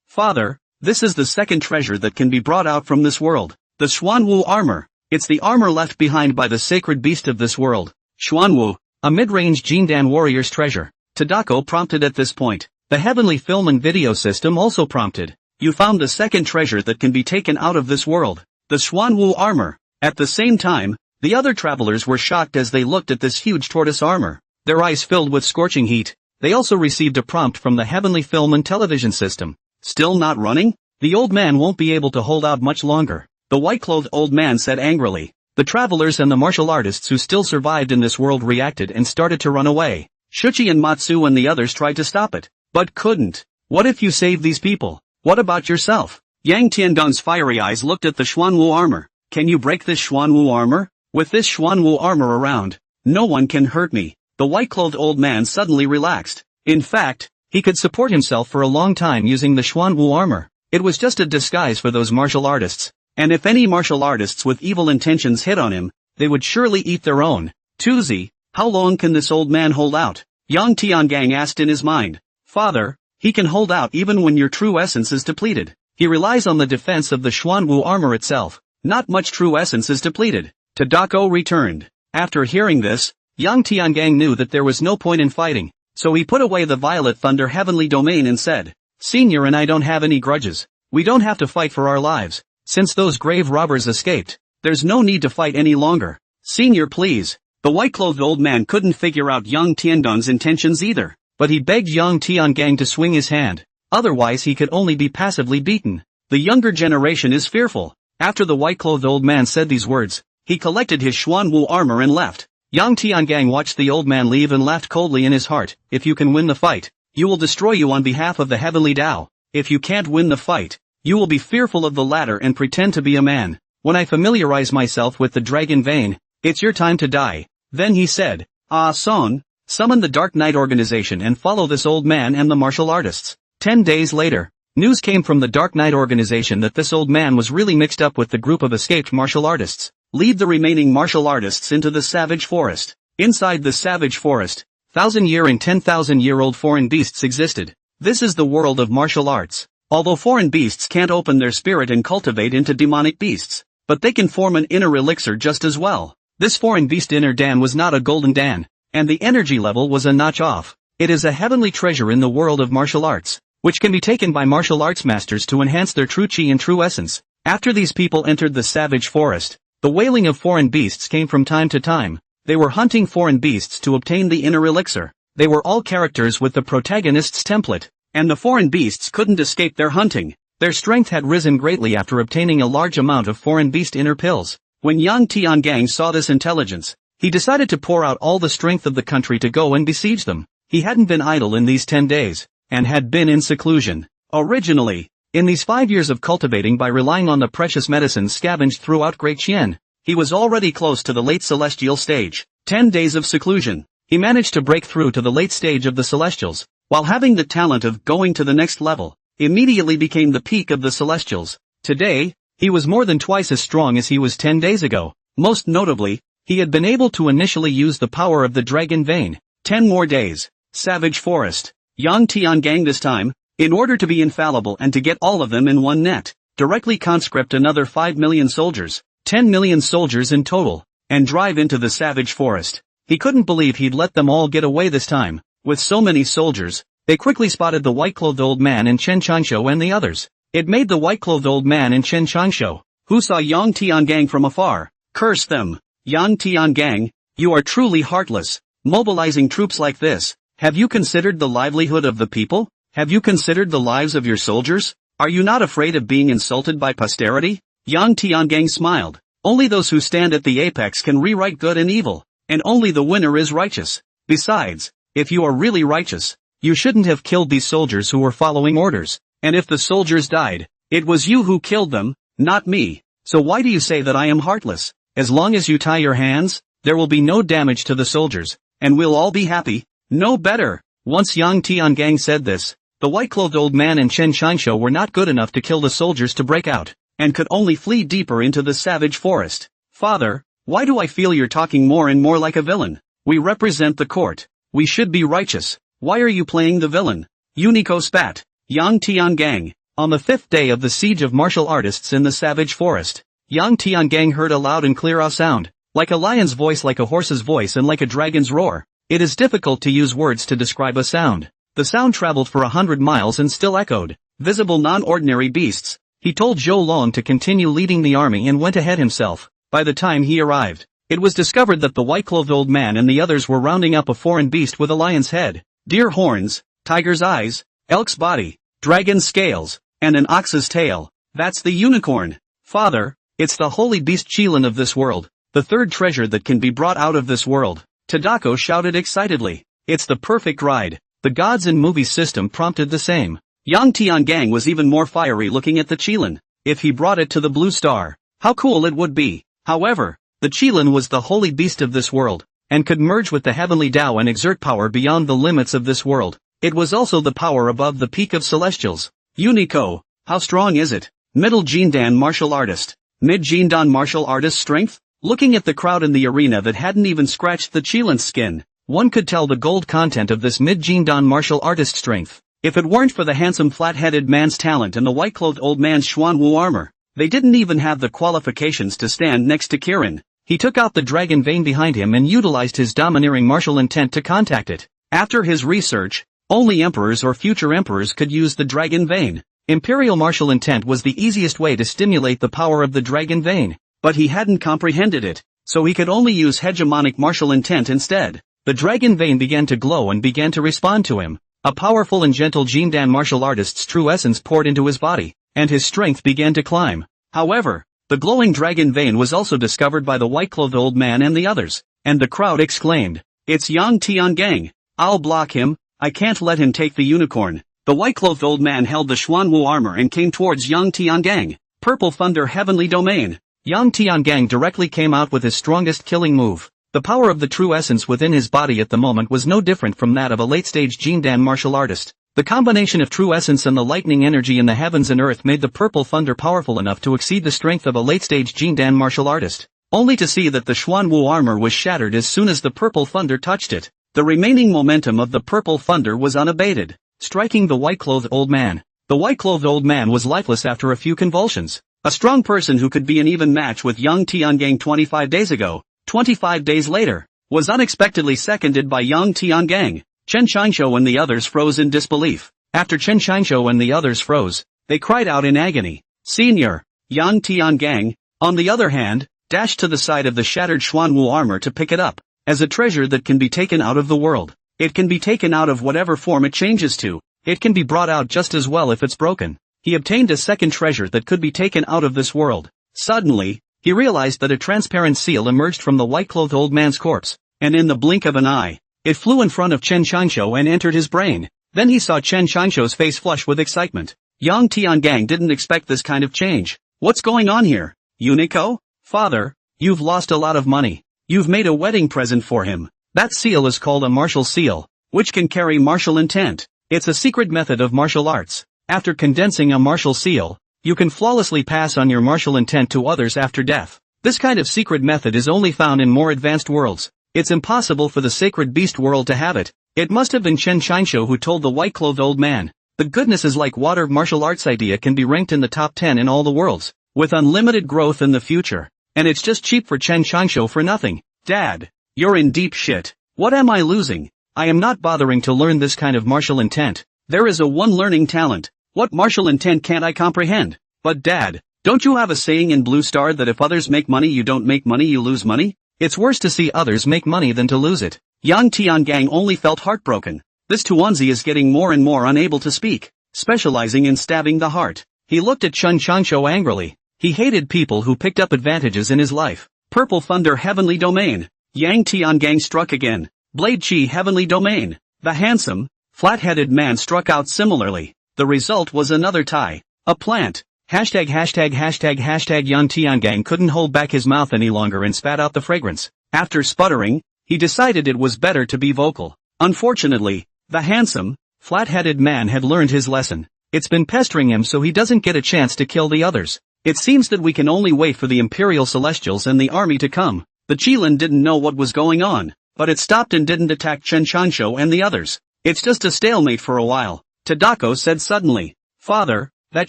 [SPEAKER 1] Father, this is the second treasure that can be brought out from this world. The Xuanwu armor. It's the armor left behind by the sacred beast of this world. Xuanwu, a mid-range Jindan warrior's treasure. Tadako prompted at this point. The heavenly film and video system also prompted. You found the second treasure that can be taken out of this world. The Xuanwu armor. At the same time, the other travelers were shocked as they looked at this huge tortoise armor. Their eyes filled with scorching heat. They also received a prompt from the heavenly film and television system. Still not running? The old man won't be able to hold out much longer, the white-clothed old man said angrily. The travelers and the martial artists who still survived in this world reacted and started to run away. Shuchi and Matsu and the others tried to stop it, but couldn't. What if you save these people? What about yourself? Yang Tiandong's fiery eyes looked at the Xuanwu armor. Can you break this Xuanwu armor? With this Xuanwu armor around, no one can hurt me. The white-clothed old man suddenly relaxed. In fact, he could support himself for a long time using the Xuanwu armor. It was just a disguise for those martial artists. And if any martial artists with evil intentions hit on him, they would surely eat their own. Tuzi, how long can this old man hold out? Yang Tiangang asked in his mind. Father, he can hold out even when your true essence is depleted. He relies on the defense of the Xuanwu armor itself. Not much true essence is depleted. Tadako returned. After hearing this, Yang Tiangang knew that there was no point in fighting, so he put away the Violet Thunder Heavenly Domain and said, Senior and I don't have any grudges. We don't have to fight for our lives. Since those grave robbers escaped, there's no need to fight any longer. Senior, please. The white-clothed old man couldn't figure out Yang Tiandong's intentions either, but he begged Yang Tiangang to swing his hand. Otherwise he could only be passively beaten. The younger generation is fearful. After the white-clothed old man said these words, he collected his Xuanwu armor and left. Yang Tiangang watched the old man leave and laughed coldly in his heart. If you can win the fight, you will destroy you on behalf of the heavenly Tao. If you can't win the fight, you will be fearful of the latter and pretend to be a man. When I familiarize myself with the dragon vein, it's your time to die. Then he said, Son, summon the Dark Knight organization and follow this old man and the martial artists. 10 days later, news came from the Dark Knight organization that this old man was really mixed up with the group of escaped martial artists. Lead the remaining martial artists into the savage forest. Inside the savage forest, 1,000-year and 10,000-year-old foreign beasts existed. This is the world of martial arts. Although foreign beasts can't open their spirit and cultivate into demonic beasts, but they can form an inner elixir just as well. This foreign beast inner Dan was not a golden Dan, and the energy level was a notch off. It is a heavenly treasure in the world of martial arts, which can be taken by martial arts masters to enhance their true chi and true essence. After these people entered the savage forest, the wailing of foreign beasts came from time to time. They were hunting foreign beasts to obtain the inner elixir. They were all characters with the protagonist's template, and the foreign beasts couldn't escape their hunting. Their strength had risen greatly after obtaining a large amount of foreign beast inner pills. When Yang Tiangang saw this intelligence, he decided to pour out all the strength of the country to go and besiege them. He hadn't been idle in these 10 days, and had been in seclusion. Originally, in these 5 years of cultivating by relying on the precious medicines scavenged throughout Great Qian, he was already close to the late celestial stage. 10 days of seclusion. He managed to break through to the late stage of the celestials, while having the talent of going to the next level, immediately became the peak of the celestials. Today, he was more than twice as strong as he was 10 days ago. Most notably, he had been able to initially use the power of the dragon vein. 10 more days. Savage forest. Yang Tiangang this time, in order to be infallible and to get all of them in one net, directly conscript another 5 million soldiers, 10 million soldiers in total, and drive into the savage forest. He couldn't believe he'd let them all get away this time. With so many soldiers, they quickly spotted the white-clothed old man and Chen Changsho and the others. It made the white-clothed old man and Chen Changsho, who saw Yang Tiangang from afar, curse them. Yang Tiangang, you are truly heartless, mobilizing troops like this. Have you considered the livelihood of the people? Have you considered the lives of your soldiers? Are you not afraid of being insulted by posterity? Yang Tiangang smiled. Only those who stand at the apex can rewrite good and evil, and only the winner is righteous. Besides, if you are really righteous, you shouldn't have killed these soldiers who were following orders. And if the soldiers died, it was you who killed them, not me. So why do you say that I am heartless? As long as you tie your hands, there will be no damage to the soldiers, and we'll all be happy. No better. Once Yang Tiangang said this, The white-clothed old man and Chen Qianshou were not good enough to kill the soldiers to break out, and could only flee deeper into the savage forest. Father, why do I feel you're talking more and more like a villain? We represent the court. We should be righteous. Why are you playing the villain? Unico spat. Yang Tiangang. On the 5th day of the siege of martial artists in the savage forest, Yang Tiangang heard a loud and clear sound, like a lion's voice, like a horse's voice, and like a dragon's roar. It is difficult to use words to describe a sound. The sound traveled for 100 miles and still echoed. Visible non-ordinary beasts. He told Zhou Long to continue leading the army and went ahead himself. By the time he arrived, it was discovered that the white-clothed old man and the others were rounding up a foreign beast with a lion's head, deer horns, tiger's eyes, elk's body, dragon's scales, and an ox's tail. That's the unicorn. Father, it's the holy beast Qilin of this world, the third treasure that can be brought out of this world. Tadako shouted excitedly. It's the perfect ride. The gods in movie system prompted the same. Yang Tiangang was even more fiery looking at the Qilin. If he brought it to the blue star, how cool it would be. However, the Qilin was the holy beast of this world, and could merge with the heavenly Tao and exert power beyond the limits of this world. It was also the power above the peak of celestials. Unico, how strong is it? Middle Jindan martial artist. Mid Jindan martial artist strength? Looking at the crowd in the arena that hadn't even scratched the Qilin's skin, one could tell the gold content of this mid-Jindan martial artist strength. If it weren't for the handsome flat-headed man's talent and the white-clothed old man's Xuanwu armor, they didn't even have the qualifications to stand next to Kirin. He took out the dragon vein behind him and utilized his domineering martial intent to contact it. After his research, only emperors or future emperors could use the dragon vein. Imperial martial intent was the easiest way to stimulate the power of the dragon vein, but he hadn't comprehended it, so he could only use hegemonic martial intent instead. The dragon vein began to glow and began to respond to him. A powerful and gentle Jindan martial artist's true essence poured into his body, and his strength began to climb. However, the glowing dragon vein was also discovered by the white-clothed old man and the others, and the crowd exclaimed, "It's Yang Tiangang! I'll block him, I can't let him take the unicorn." The white-clothed old man held the Xuanwu armor and came towards Yang Tiangang. Purple Thunder Heavenly Domain. Yang Tiangang directly came out with his strongest killing move. The power of the true essence within his body at the moment was no different from that of a late-stage Jindan martial artist. The combination of true essence and the lightning energy in the heavens and earth made the purple thunder powerful enough to exceed the strength of a late-stage Jindan martial artist, only to see that the Xuanwu armor was shattered as soon as the purple thunder touched it. The remaining momentum of the purple thunder was unabated, striking the white-clothed old man. The white-clothed old man was lifeless after a few convulsions. A strong person who could be an even match with Yang Tiangang 25 days ago, 25 days later, was unexpectedly seconded by Yang Tiangang. Chen Qianshou and the others froze in disbelief. After Chen Qianshou and the others froze, they cried out in agony. Senior, Yang Tiangang, on the other hand, dashed to the side of the shattered Xuanwu armor to pick it up, as a treasure that can be taken out of the world. It can be taken out of whatever form it changes to. It can be brought out just as well if it's broken. He obtained a second treasure that could be taken out of this world. Suddenly, he realized that a transparent seal emerged from the white-clothed old man's corpse, and in the blink of an eye, it flew in front of Chen Qianshou and entered his brain. Then he saw Chen Qianshou's face flush with excitement. Yang Tiangang didn't expect this kind of change. What's going on here? Unico? Father, you've lost a lot of money. You've made a wedding present for him. That seal is called a martial seal, which can carry martial intent. It's a secret method of martial arts. After condensing a martial seal, you can flawlessly pass on your martial intent to others after death. This kind of secret method is only found in more advanced worlds. It's impossible for the sacred beast world to have it. It must have been Chen Qianshou who told the white-clothed old man. The goodness is like water. Martial arts idea can be ranked in the top 10 in all the worlds, with unlimited growth in the future. And it's just cheap for Chen Qianshou for nothing. Dad, you're in deep shit. What am I losing? I am not bothering to learn this kind of martial intent. There is a one learning talent. What martial intent can't I comprehend? But Dad, don't you have a saying in Blue Star that if others make money you don't make money you lose money? It's worse to see others make money than to lose it. Yang Tiangang only felt heartbroken. This Tuanzi is getting more and more unable to speak, specializing in stabbing the heart. He looked at Chen Qianshou angrily. He hated people who picked up advantages in his life. Purple Thunder Heavenly Domain. Yang Tiangang struck again. Blade Chi Heavenly Domain. The handsome, flat-headed man struck out similarly. The result was another tie. A plant. Hashtag Yang Tiangang couldn't hold back his mouth any longer and spat out the fragrance. After sputtering, he decided it was better to be vocal. Unfortunately, the handsome, flat-headed man had learned his lesson. It's been pestering him so he doesn't get a chance to kill the others. It seems that we can only wait for the Imperial Celestials and the army to come. The Qilin didn't know what was going on, but it stopped and didn't attack Chen Chansho and the others. It's just a stalemate for a while. Tadako said suddenly. Father, that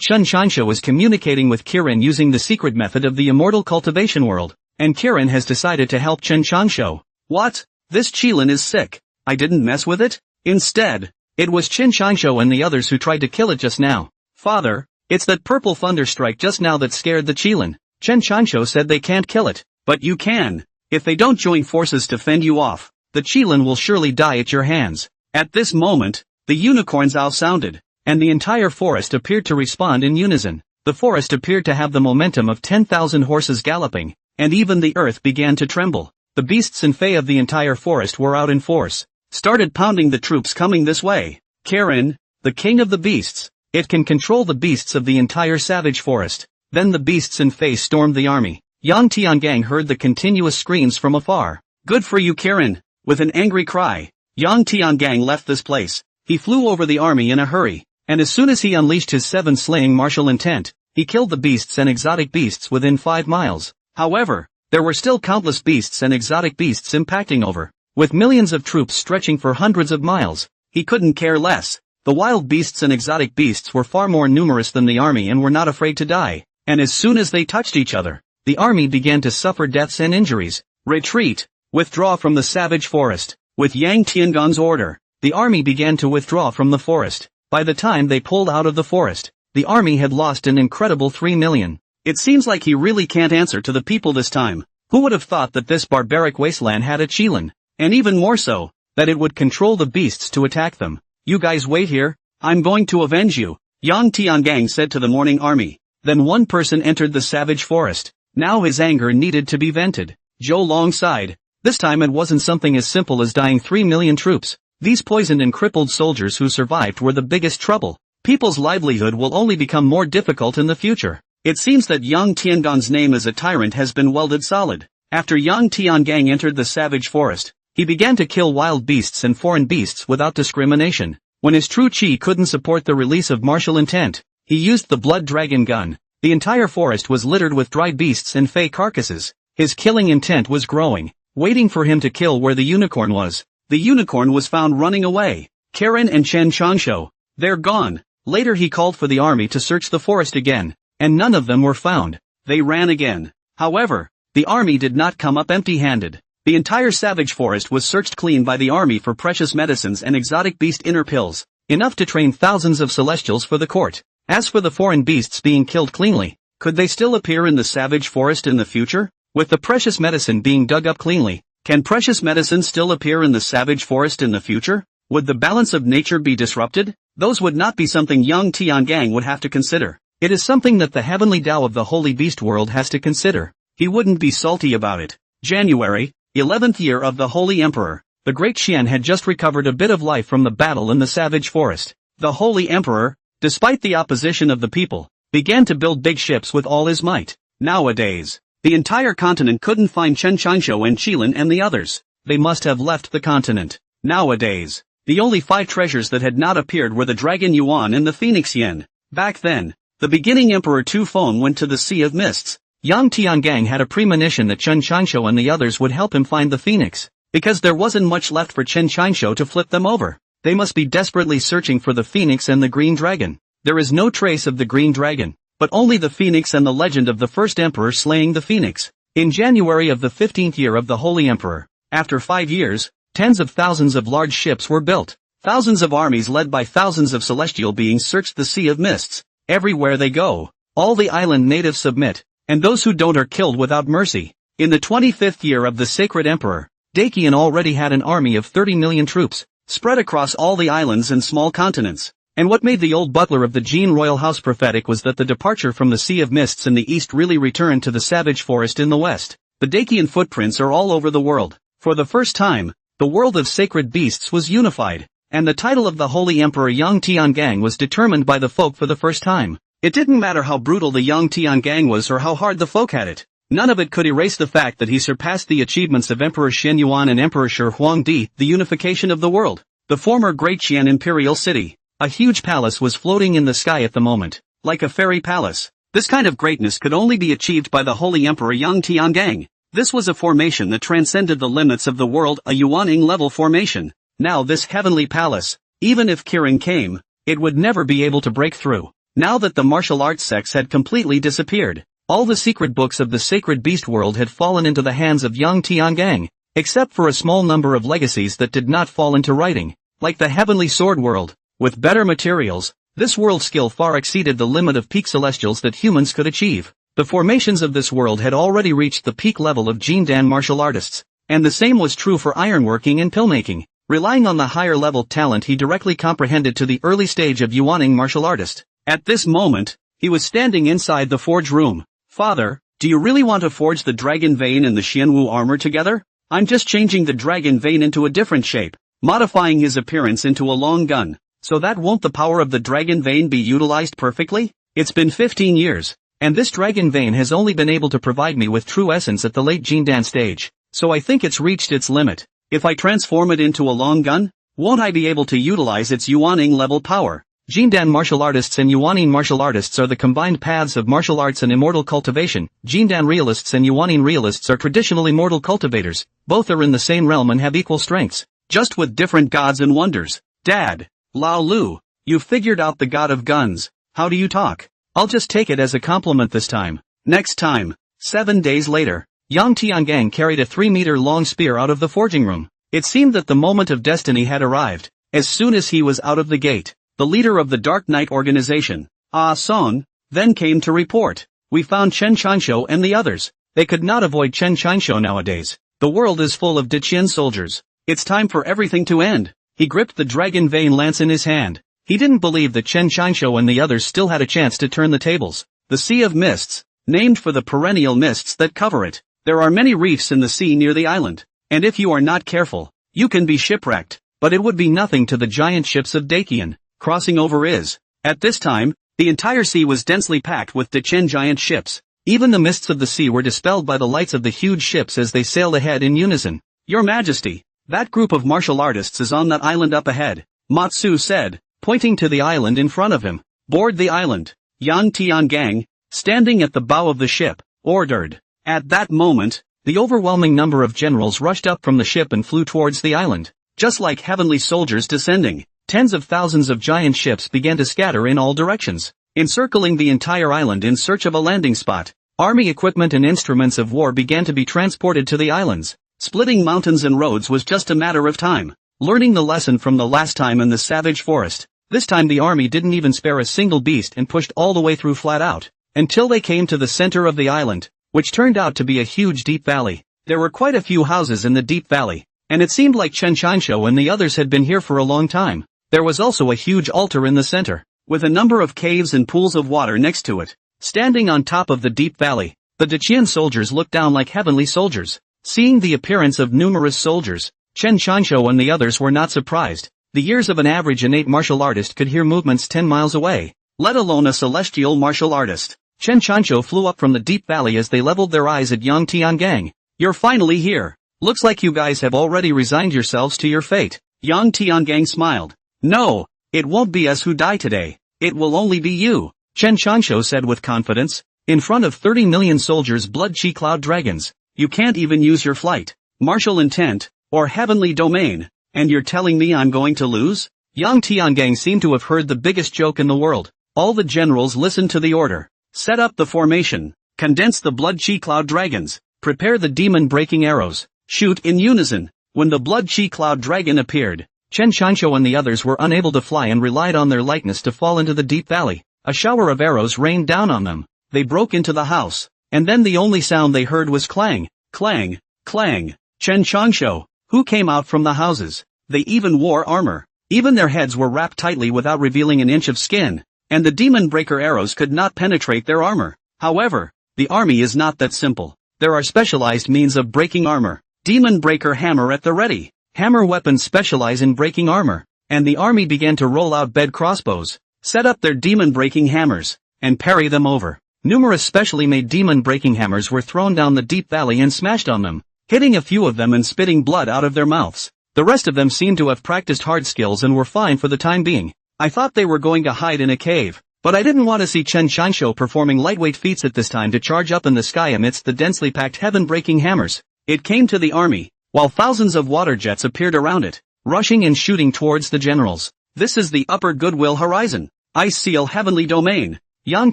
[SPEAKER 1] Chen Chansho is communicating with Kirin using the secret method of the immortal cultivation world, and Kirin has decided to help Chen Chansho. What? This Qilin is sick. I didn't mess with it? Instead, it was Chen Chansho and the others who tried to kill it just now. Father, it's that purple thunderstrike just now that scared the Qilin. Chen Chansho said they can't kill it. But you can. If they don't join forces to fend you off, the Qilin will surely die at your hands. At this moment, the unicorn's owl sounded, and the entire forest appeared to respond in unison. The forest appeared to have the momentum of 10,000 horses galloping, and even the earth began to tremble. The beasts and fae of the entire forest were out in force, started pounding the troops coming this way. Kirin, the king of the beasts, it can control the beasts of the entire savage forest. Then the beasts and fae stormed the army. Yang Tiangang heard the continuous screams from afar. Good for you, Kirin. With an angry cry, Yang Tiangang left this place. He flew over the army in a hurry, and as soon as he unleashed his 7 slaying martial intent, he killed the beasts and exotic beasts within 5 miles. However, there were still countless beasts and exotic beasts impacting over. With millions of troops stretching for hundreds of miles, he couldn't care less. The wild beasts and exotic beasts were far more numerous than the army and were not afraid to die, and as soon as they touched each other, the army began to suffer deaths and injuries. Retreat! Withdraw from the savage forest. With Yang Tiangong's order, the army began to withdraw from the forest. By the time they pulled out of the forest, the army had lost an incredible 3 million. It seems like he really can't answer to the people this time. Who would have thought that this barbaric wasteland had a Qilin? And even more so, that it would control the beasts to attack them. You guys wait here, I'm going to avenge you, Yang Tiangang said to the morning army. Then one person entered the savage forest. Now his anger needed to be vented. Zhou Long sighed. This time it wasn't something as simple as dying 3 million troops. These poisoned and crippled soldiers who survived were the biggest trouble. People's livelihood will only become more difficult in the future. It seems that Yang Tiangong's name as a tyrant has been welded solid. After Yang Tiangang entered the savage forest, he began to kill wild beasts and foreign beasts without discrimination. When his true chi couldn't support the release of martial intent, he used the blood dragon gun. The entire forest was littered with dried beasts and fey carcasses. His killing intent was growing, waiting for him to kill where the unicorn was. The unicorn was found running away. Kirin and Chen Chansho, they're gone. Later he called for the army to search the forest again, and none of them were found. They ran again. However, the army did not come up empty-handed. The entire savage forest was searched clean by the army for precious medicines and exotic beast inner pills, enough to train thousands of celestials for the court. As for the foreign beasts being killed cleanly, could they still appear in the savage forest in the future? With the precious medicine being dug up cleanly, can precious medicine still appear in the savage forest in the future? Would the balance of nature be disrupted? Those would not be something Yang Tiangang would have to consider. It is something that the heavenly Tao of the holy beast world has to consider. He wouldn't be salty about it. January, 11th year of the Holy Emperor. The Great Xian had just recovered a bit of life from the battle in the savage forest. The Holy Emperor, despite the opposition of the people, began to build big ships with all his might. Nowadays, the entire continent couldn't find Chen Chansho and Qilin and the others. They must have left the continent. Nowadays, the only 5 treasures that had not appeared were the Dragon Yuan and the Phoenix Yen. Back then, the beginning Emperor Tu Feng went to the Sea of Mists. Yang Tiangang had a premonition that Chen Chansho and the others would help him find the phoenix, because there wasn't much left for Chen Chansho to flip them over. They must be desperately searching for the phoenix and the green dragon. There is no trace of the green dragon, but only the phoenix and the legend of the first emperor slaying the phoenix. In January of the 15th year of the Holy Emperor, after 5 years, tens of thousands of large ships were built. Thousands of armies led by thousands of celestial beings searched the Sea of Mists. Everywhere they go, all the island natives submit, and those who don't are killed without mercy. In the 25th year of the Sacred Emperor, Dakian already had an army of 30 million troops, spread across all the islands and small continents. And what made the old butler of the Jin royal house prophetic was that the departure from the Sea of Mists in the east really returned to the savage forest in the west. The Dakian footprints are all over the world. For the first time, the world of sacred beasts was unified, and the title of the Holy Emperor Yang Tiangang was determined by the folk for the first time. It didn't matter how brutal the Yang Tiangang was or how hard the folk had it. None of it could erase the fact that he surpassed the achievements of Emperor Shen Yuan and Emperor Shi Huangdi, the unification of the world. the former Great Qian Imperial City. A huge palace was floating in the sky at the moment, like a fairy palace. This kind of greatness could only be achieved by the Holy Emperor Yang Tiangang. This was a formation that transcended the limits of the world, a Yuaning-level formation. Now this heavenly palace, even if Kirin came, it would never be able to break through. Now that the martial arts sects had completely disappeared, all the secret books of the sacred beast world had fallen into the hands of Yang Tiangang, except for a small number of legacies that did not fall into writing, like the heavenly sword world. With better materials, this world's skill far exceeded the limit of peak celestials that humans could achieve. The formations of this world had already reached the peak level of Jindan martial artists, and the same was true for ironworking and pillmaking. Relying on the higher level talent, he directly comprehended to the early stage of Yuaning martial artist. At this moment, he was standing inside the forge room. Father, do you really want to forge the dragon vein and the Xianwu armor together? I'm just changing the dragon vein into a different shape, modifying his appearance into a long gun. So that won't the power of the dragon vein be utilized perfectly? It's been 15 years, and this dragon vein has only been able to provide me with true essence at the late Jindan stage, so I think it's reached its limit. If I transform it into a long gun, won't I be able to utilize its Yuaning level power? Jindan martial artists and Yuaning martial artists are the combined paths of martial arts and immortal cultivation. Jindan realists and Yuaning realists are traditional immortal cultivators. Both are in the same realm and have equal strengths, just with different gods and wonders. Dad, Lao Lu, you figured out the god of guns. How do you talk? I'll just take it as a compliment this time. Next time. 7 days later, Yang Tiangang carried a 3-meter-long spear out of the forging room. It seemed that the moment of destiny had arrived. As soon as he was out of the gate, the leader of the Dark Knight organization, Ah Song, then came to report. We found Chen Chansho and the others. They could not avoid Chen Chansho nowadays. The world is full of Diqian soldiers. It's time for everything to end. He gripped the dragon vein lance in his hand. He didn't believe that Chen Chansho and the others still had a chance to turn the tables. The Sea of Mists, named for the perennial mists that cover it. There are many reefs in the sea near the island, and if you are not careful, you can be shipwrecked, but it would be nothing to the giant ships of Dakian. Crossing over is. At this time, the entire sea was densely packed with Diqian giant ships. Even the mists of the sea were dispelled by the lights of the huge ships as they sailed ahead in unison. Your Majesty, that group of martial artists is on that island up ahead, Matsu said, pointing to the island in front of him. Board the island. Yang Tiangang, standing at the bow of the ship, ordered. At that moment, the overwhelming number of generals rushed up from the ship and flew towards the island. Just like heavenly soldiers descending, tens of thousands of giant ships began to scatter in all directions, encircling the entire island in search of a landing spot. Army equipment and instruments of war began to be transported to the islands. Splitting mountains and roads was just a matter of time. Learning the lesson from the last time in the savage forest, this time the army didn't even spare a single beast and pushed all the way through flat out, until they came to the center of the island, which turned out to be a huge deep valley. There were quite a few houses in the deep valley, and it seemed like Chen Chansho and the others had been here for a long time. There was also a huge altar in the center, with a number of caves and pools of water next to it. Standing on top of the deep valley, the Diqian soldiers looked down like heavenly soldiers. Seeing the appearance of numerous soldiers, Chen Chansho and the others were not surprised. The ears of an average innate martial artist could hear movements 10 miles away, let alone a celestial martial artist. Chen Chansho flew up from the deep valley as they leveled their eyes at Yang Tiangang. You're finally here. Looks like you guys have already resigned yourselves to your fate. Yang Tiangang smiled. No, it won't be us who die today. It will only be you, Chen Chansho said with confidence. In front of 30 million soldiers, blood chi cloud dragons. You can't even use your flight, martial intent, or heavenly domain, and you're telling me I'm going to lose? Yang Tiangang seemed to have heard the biggest joke in the world. All the generals listened to the order. Set up the formation, condense the blood chi cloud dragons, prepare the demon-breaking arrows, shoot in unison. When the blood chi cloud dragon appeared, Chen Chansho and the others were unable to fly and relied on their lightness to fall into the deep valley. A shower of arrows rained down on them. They broke into the house, and then the only sound they heard was clang, clang, clang. Chen Chansho, who came out from the houses. They even wore armor. Even their heads were wrapped tightly without revealing an inch of skin, and the demon breaker arrows could not penetrate their armor. However, the army is not that simple. There are specialized means of breaking armor. Demon breaker hammer at the ready. Hammer weapons specialize in breaking armor, and the army began to roll out bed crossbows, set up their demon breaking hammers, and parry them over. Numerous specially made demon breaking hammers were thrown down the deep valley and smashed on them, hitting a few of them and spitting blood out of their mouths. The rest of them seemed to have practiced hard skills and were fine for the time being. I thought they were going to hide in a cave, but I didn't want to see Chen Qianshou performing lightweight feats at this time to charge up in the sky amidst the densely packed heaven-breaking hammers. It came to the army, while thousands of water jets appeared around it, rushing and shooting towards the generals. This is the Upper Goodwill Horizon. Ice Seal Heavenly Domain. Yang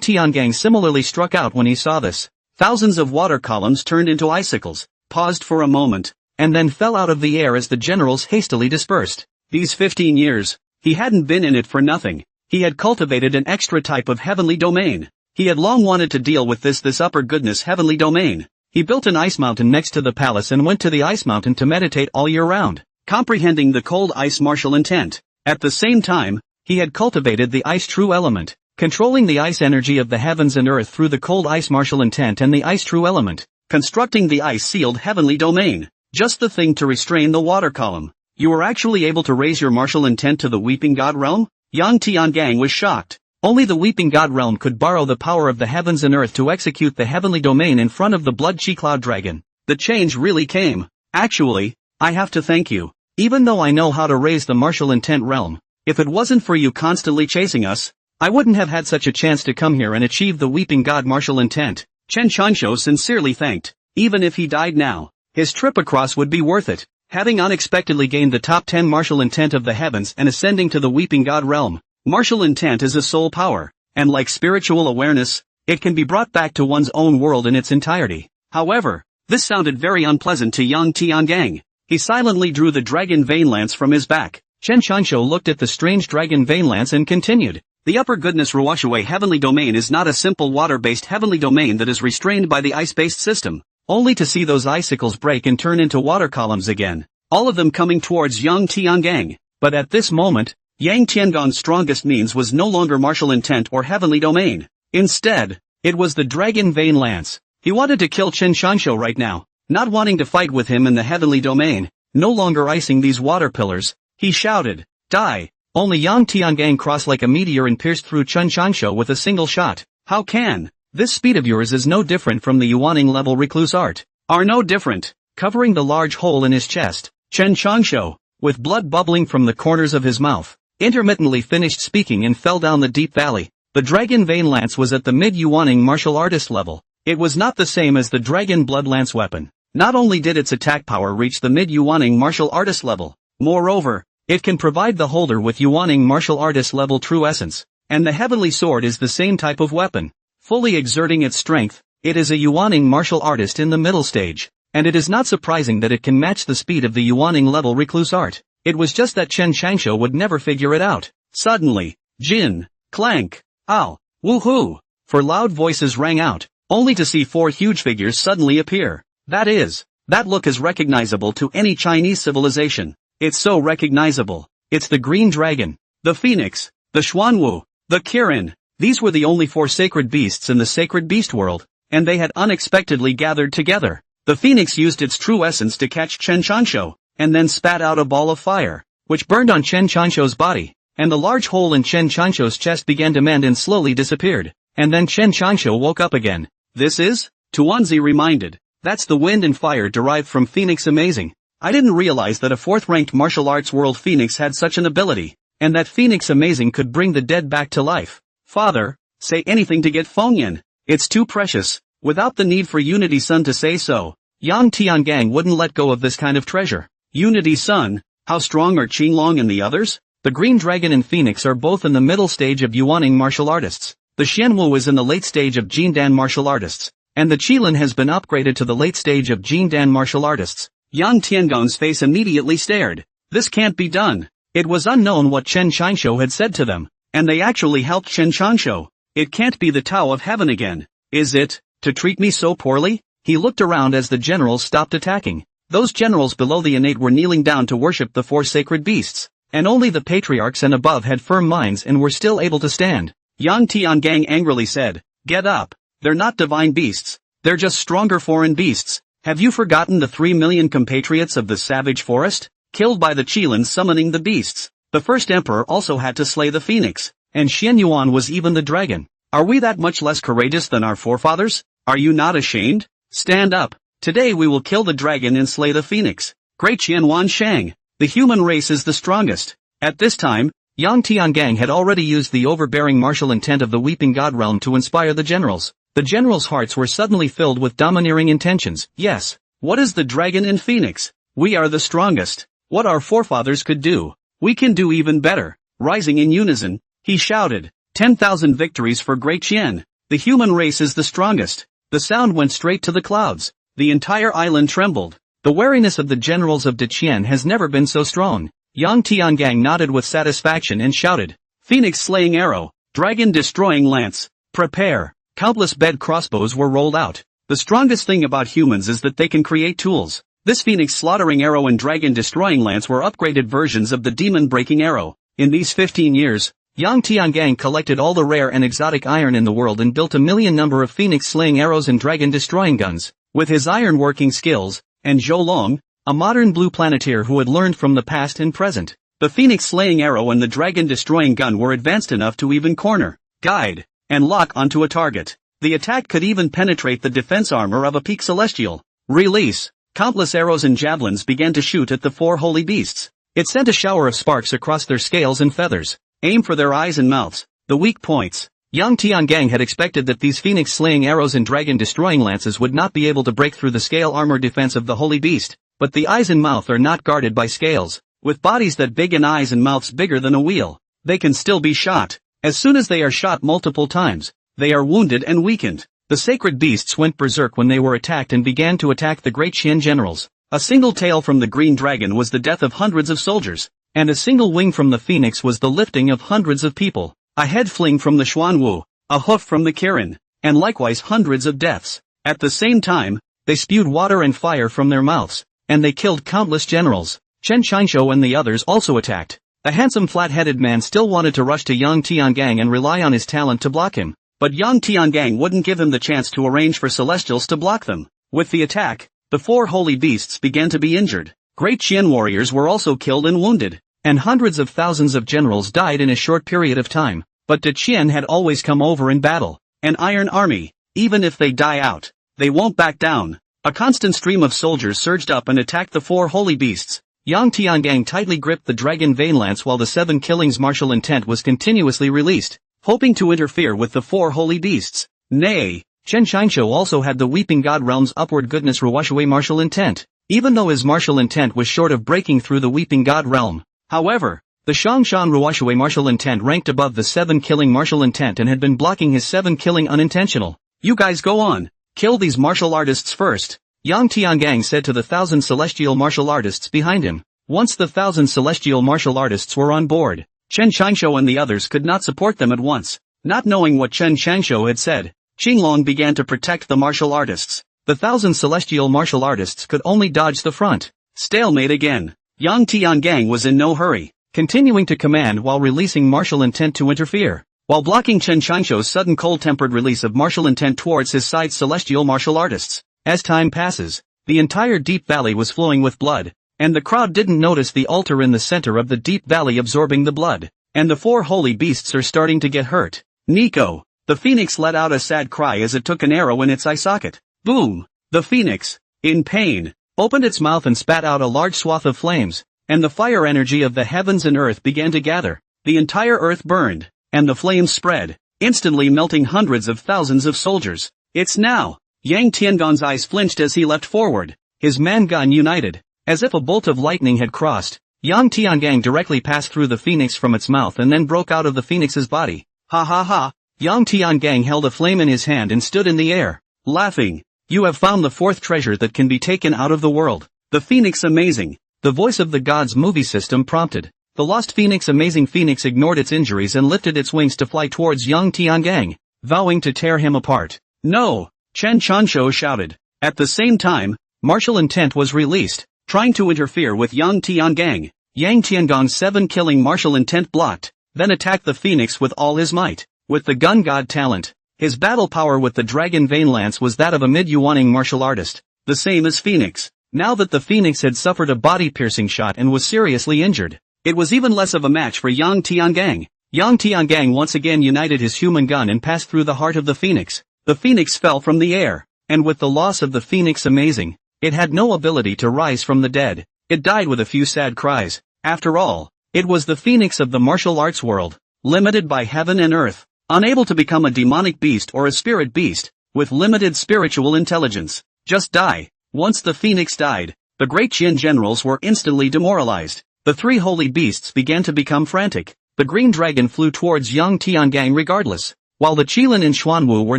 [SPEAKER 1] Tiangang similarly struck out when he saw this. Thousands of water columns turned into icicles, paused for a moment, and then fell out of the air as the generals hastily dispersed. These 15 years, he hadn't been in it for nothing. He had cultivated an extra type of heavenly domain. He had long wanted to deal with this upper goodness heavenly domain. He built an ice mountain next to the palace and went to the ice mountain to meditate all year round, comprehending the cold ice martial intent. At the same time, he had cultivated the ice true element, controlling the ice energy of the heavens and earth through the cold ice martial intent and the ice true element, constructing the ice sealed heavenly domain. Just the thing to restrain the water column. You were actually able to raise your martial intent to the weeping god realm? Yang Tiangang was shocked. Only the weeping god realm could borrow the power of the heavens and earth to execute the heavenly domain in front of the blood chi cloud dragon. The change really came. Actually, I have to thank you. Even though I know how to raise the martial intent realm, if it wasn't for you constantly chasing us, I wouldn't have had such a chance to come here and achieve the weeping god martial intent. Chen Qianshou sincerely thanked. Even if he died now, his trip across would be worth it. Having unexpectedly gained the top 10 martial intent of the heavens and ascending to the weeping god realm, martial intent is a soul power, and like spiritual awareness, it can be brought back to one's own world in its entirety. However, this sounded very unpleasant to Yang Tiangang. He silently drew the dragon vein lance from his back. Chen Qianshou looked at the strange dragon vein lance and continued. The upper goodness Ruoshui heavenly domain is not a simple water-based heavenly domain that is restrained by the ice-based system, only to see those icicles break and turn into water columns again, all of them coming towards Yang Tiangang. But at this moment, Yang Tiangang's strongest means was no longer martial intent or heavenly domain. Instead, it was the dragon vein lance. He wanted to kill Chen Qianshou right now, not wanting to fight with him in the heavenly domain, no longer icing these water pillars. He shouted, "Die!" Only Yang Tiangang crossed like a meteor and pierced through Chen Qianshou with a single shot. How can? This speed of yours is no different from the Yuaning level recluse art. Are no different. Covering the large hole in his chest, Chen Qianshou, with blood bubbling from the corners of his mouth, intermittently finished speaking and fell down the deep valley. The dragon vein lance was at the mid-Yuaning martial artist level. It was not the same as the dragon blood lance weapon. Not only did its attack power reach the mid-Yuaning martial artist level, moreover, it can provide the holder with Yuaning martial artist level true essence, and the heavenly sword is the same type of weapon. Fully exerting its strength, it is a Yuaning martial artist in the middle stage, and it is not surprising that it can match the speed of the Yuaning level recluse art. It was just that Chen Qianshou would never figure it out. Suddenly, Jin, clank, ow, woohoo, for loud voices rang out, only to see 4 huge figures suddenly appear. That look is recognizable to any Chinese civilization. It's so recognizable. It's the green dragon, the phoenix, the xuanwu, the kirin. These were the only 4 sacred beasts in the sacred beast world, and they had unexpectedly gathered together. The phoenix used its true essence to catch Chen Qianshou, and then spat out a ball of fire, which burned on Chen Qianshou's body, and the large hole in Chen Qianshou's chest began to mend and slowly disappeared. And then Chen Qianshou woke up again. This is? Tuanzi reminded. That's the wind and fire derived from Phoenix. Amazing. I didn't realize that a 4th-ranked martial arts world Phoenix had such an ability, and that Phoenix Amazing could bring the dead back to life. Father, say anything to get Fengyan. It's too precious, without the need for Unity Sun to say so. Yang Tiangang wouldn't let go of this kind of treasure. Unity Sun, how strong are Qinglong and the others? The Green Dragon and Phoenix are both in the middle stage of Yuaning martial artists. The Xianwu is in the late stage of Jindan martial artists, and the Qilin has been upgraded to the late stage of Jindan martial artists. Yang Tiangong's face immediately stared. This can't be done. It was unknown what Chen Qianshou had said to them, and they actually helped Chen Qianshou. It can't be the Tao of Heaven again, is it, to treat me so poorly? He looked around as the generals stopped attacking. Those generals below the innate were kneeling down to worship the 4 sacred beasts, and only the patriarchs and above had firm minds and were still able to stand. Yang Tiangang angrily said, "Get up. They're not divine beasts. They're just stronger foreign beasts. Have you forgotten the 3 million compatriots of the savage forest, killed by the Qilin summoning the beasts? The first emperor also had to slay the phoenix, and Xianyuan was even the dragon. Are we that much less courageous than our forefathers? Are you not ashamed? Stand up. Today we will kill the dragon and slay the phoenix." Great Qianwan Shang. The human race is the strongest. At this time, Yang Tiangang had already used the overbearing martial intent of the Weeping God realm to inspire the generals. The generals' hearts were suddenly filled with domineering intentions. Yes. What is the dragon and phoenix? We are the strongest. What our forefathers could do, we can do even better. Rising in unison, he shouted, 10,000 victories for Great Qian. The human race is the strongest. The sound went straight to the clouds. The entire island trembled. The wariness of the generals of Deqian has never been so strong. Yang Tiangang nodded with satisfaction and shouted, Phoenix slaying arrow, dragon destroying lance, prepare. Countless bed crossbows were rolled out. The strongest thing about humans is that they can create tools. This phoenix slaughtering arrow and dragon destroying lance were upgraded versions of the demon breaking arrow. In these 15 years, Yang Tiangang collected all the rare and exotic iron in the world and built a million number of phoenix slaying arrows and dragon destroying guns. With his iron working skills, and Zhou Long, a modern blue planeteer who had learned from the past and present, the phoenix slaying arrow and the dragon destroying gun were advanced enough to even corner, guide, and lock onto a target. The attack could even penetrate the defense armor of a peak celestial. Release. Countless arrows and javelins began to shoot at the four holy beasts. It sent a shower of sparks across their scales and feathers. Aim for their eyes and mouths, the weak points. Yang Tiangang had expected that these phoenix-slaying arrows and dragon-destroying lances would not be able to break through the scale armor defense of the holy beast, but the eyes and mouth are not guarded by scales. With bodies that big and eyes and mouths bigger than a wheel, they can still be shot. As soon as they are shot multiple times, they are wounded and weakened. The sacred beasts went berserk when they were attacked and began to attack the great Qian generals. A single tail from the green dragon was the death of hundreds of soldiers, and a single wing from the phoenix was the lifting of hundreds of people. A head fling from the Xuanwu, a hoof from the Kirin, and likewise hundreds of deaths. At the same time, they spewed water and fire from their mouths, and they killed countless generals. Chen Qianshou and the others also attacked. The handsome flat-headed man still wanted to rush to Yang Tiangang and rely on his talent to block him, but Yang Tiangang wouldn't give him the chance to arrange for celestials to block them. With the attack, the four holy beasts began to be injured. Great Qian warriors were also killed and wounded, and hundreds of thousands of generals died in a short period of time. But Deqian had always come over in battle. An iron army. Even if they die out, they won't back down. A constant stream of soldiers surged up and attacked the four holy beasts. Yang Tiangang tightly gripped the dragon vein lance while the seven killings martial intent was continuously released, hoping to interfere with the four holy beasts. Nay, Chen Qianshou also had the Weeping God realm's upward goodness Ruwashui martial intent, even though his martial intent was short of breaking through the Weeping God realm. However, the Shangshan Ruwashui martial intent ranked above the 7 killing martial intent and had been blocking his 7 killing unintentional. You guys go on, kill these martial artists first, Yang Tiangang said to the 1,000 celestial martial artists behind him. Once the 1,000 celestial martial artists were on board, Chen Qianshou and the others could not support them at once. Not knowing what Chen Qianshou had said, Qinglong began to protect the martial artists. The 1,000 celestial martial artists could only dodge the front. Stalemate again. Yang Tiangang was in no hurry, continuing to command while releasing martial intent to interfere, while blocking Chen Qianshou's sudden cold-tempered release of martial intent towards his side celestial martial artists. As time passes, the entire deep valley was flowing with blood, and the crowd didn't notice the altar in the center of the deep valley absorbing the blood, and the four holy beasts are starting to get hurt. Nico, the phoenix let out a sad cry as it took an arrow in its eye socket. Boom! The phoenix, in pain, opened its mouth and spat out a large swath of flames, and the fire energy of the heavens and earth began to gather. The entire earth burned, and the flames spread, instantly melting hundreds of thousands of soldiers. It's now! Yang Tiangong's eyes flinched as he leapt forward, his man gun united. As if a bolt of lightning had crossed, Yang Tiangang directly passed through the phoenix from its mouth and then broke out of the phoenix's body. Ha ha ha! Yang Tiangang held a flame in his hand and stood in the air, laughing. You have found the fourth treasure that can be taken out of the world. The phoenix amazing. The voice of the gods movie system prompted. The lost phoenix amazing phoenix ignored its injuries and lifted its wings to fly towards Yang Tiangang, vowing to tear him apart. No! Chen Qianshou shouted. At the same time, martial intent was released, trying to interfere with Yang Tiangang. Yang Tiangong's 7 killing martial intent blocked, then attacked the phoenix with all his might. With the gun god talent, his battle power with the dragon vein lance was that of a mid-yuaning martial artist, the same as Phoenix. Now that the phoenix had suffered a body-piercing shot and was seriously injured, it was even less of a match for Yang Tiangang. Yang Tiangang once again united his human gun and passed through the heart of the phoenix. The phoenix fell from the air, and with the loss of the phoenix amazing, it had no ability to rise from the dead. it died with a few sad cries. After all, it was the phoenix of the martial arts world, limited by heaven and earth, unable to become a demonic beast or a spirit beast, with limited spiritual intelligence. Just die. Once the phoenix died, the great Qin generals were instantly demoralized. The three holy beasts began to become frantic. The green dragon flew towards Yang Tiangang regardless. While the Qilin and Xuanwu were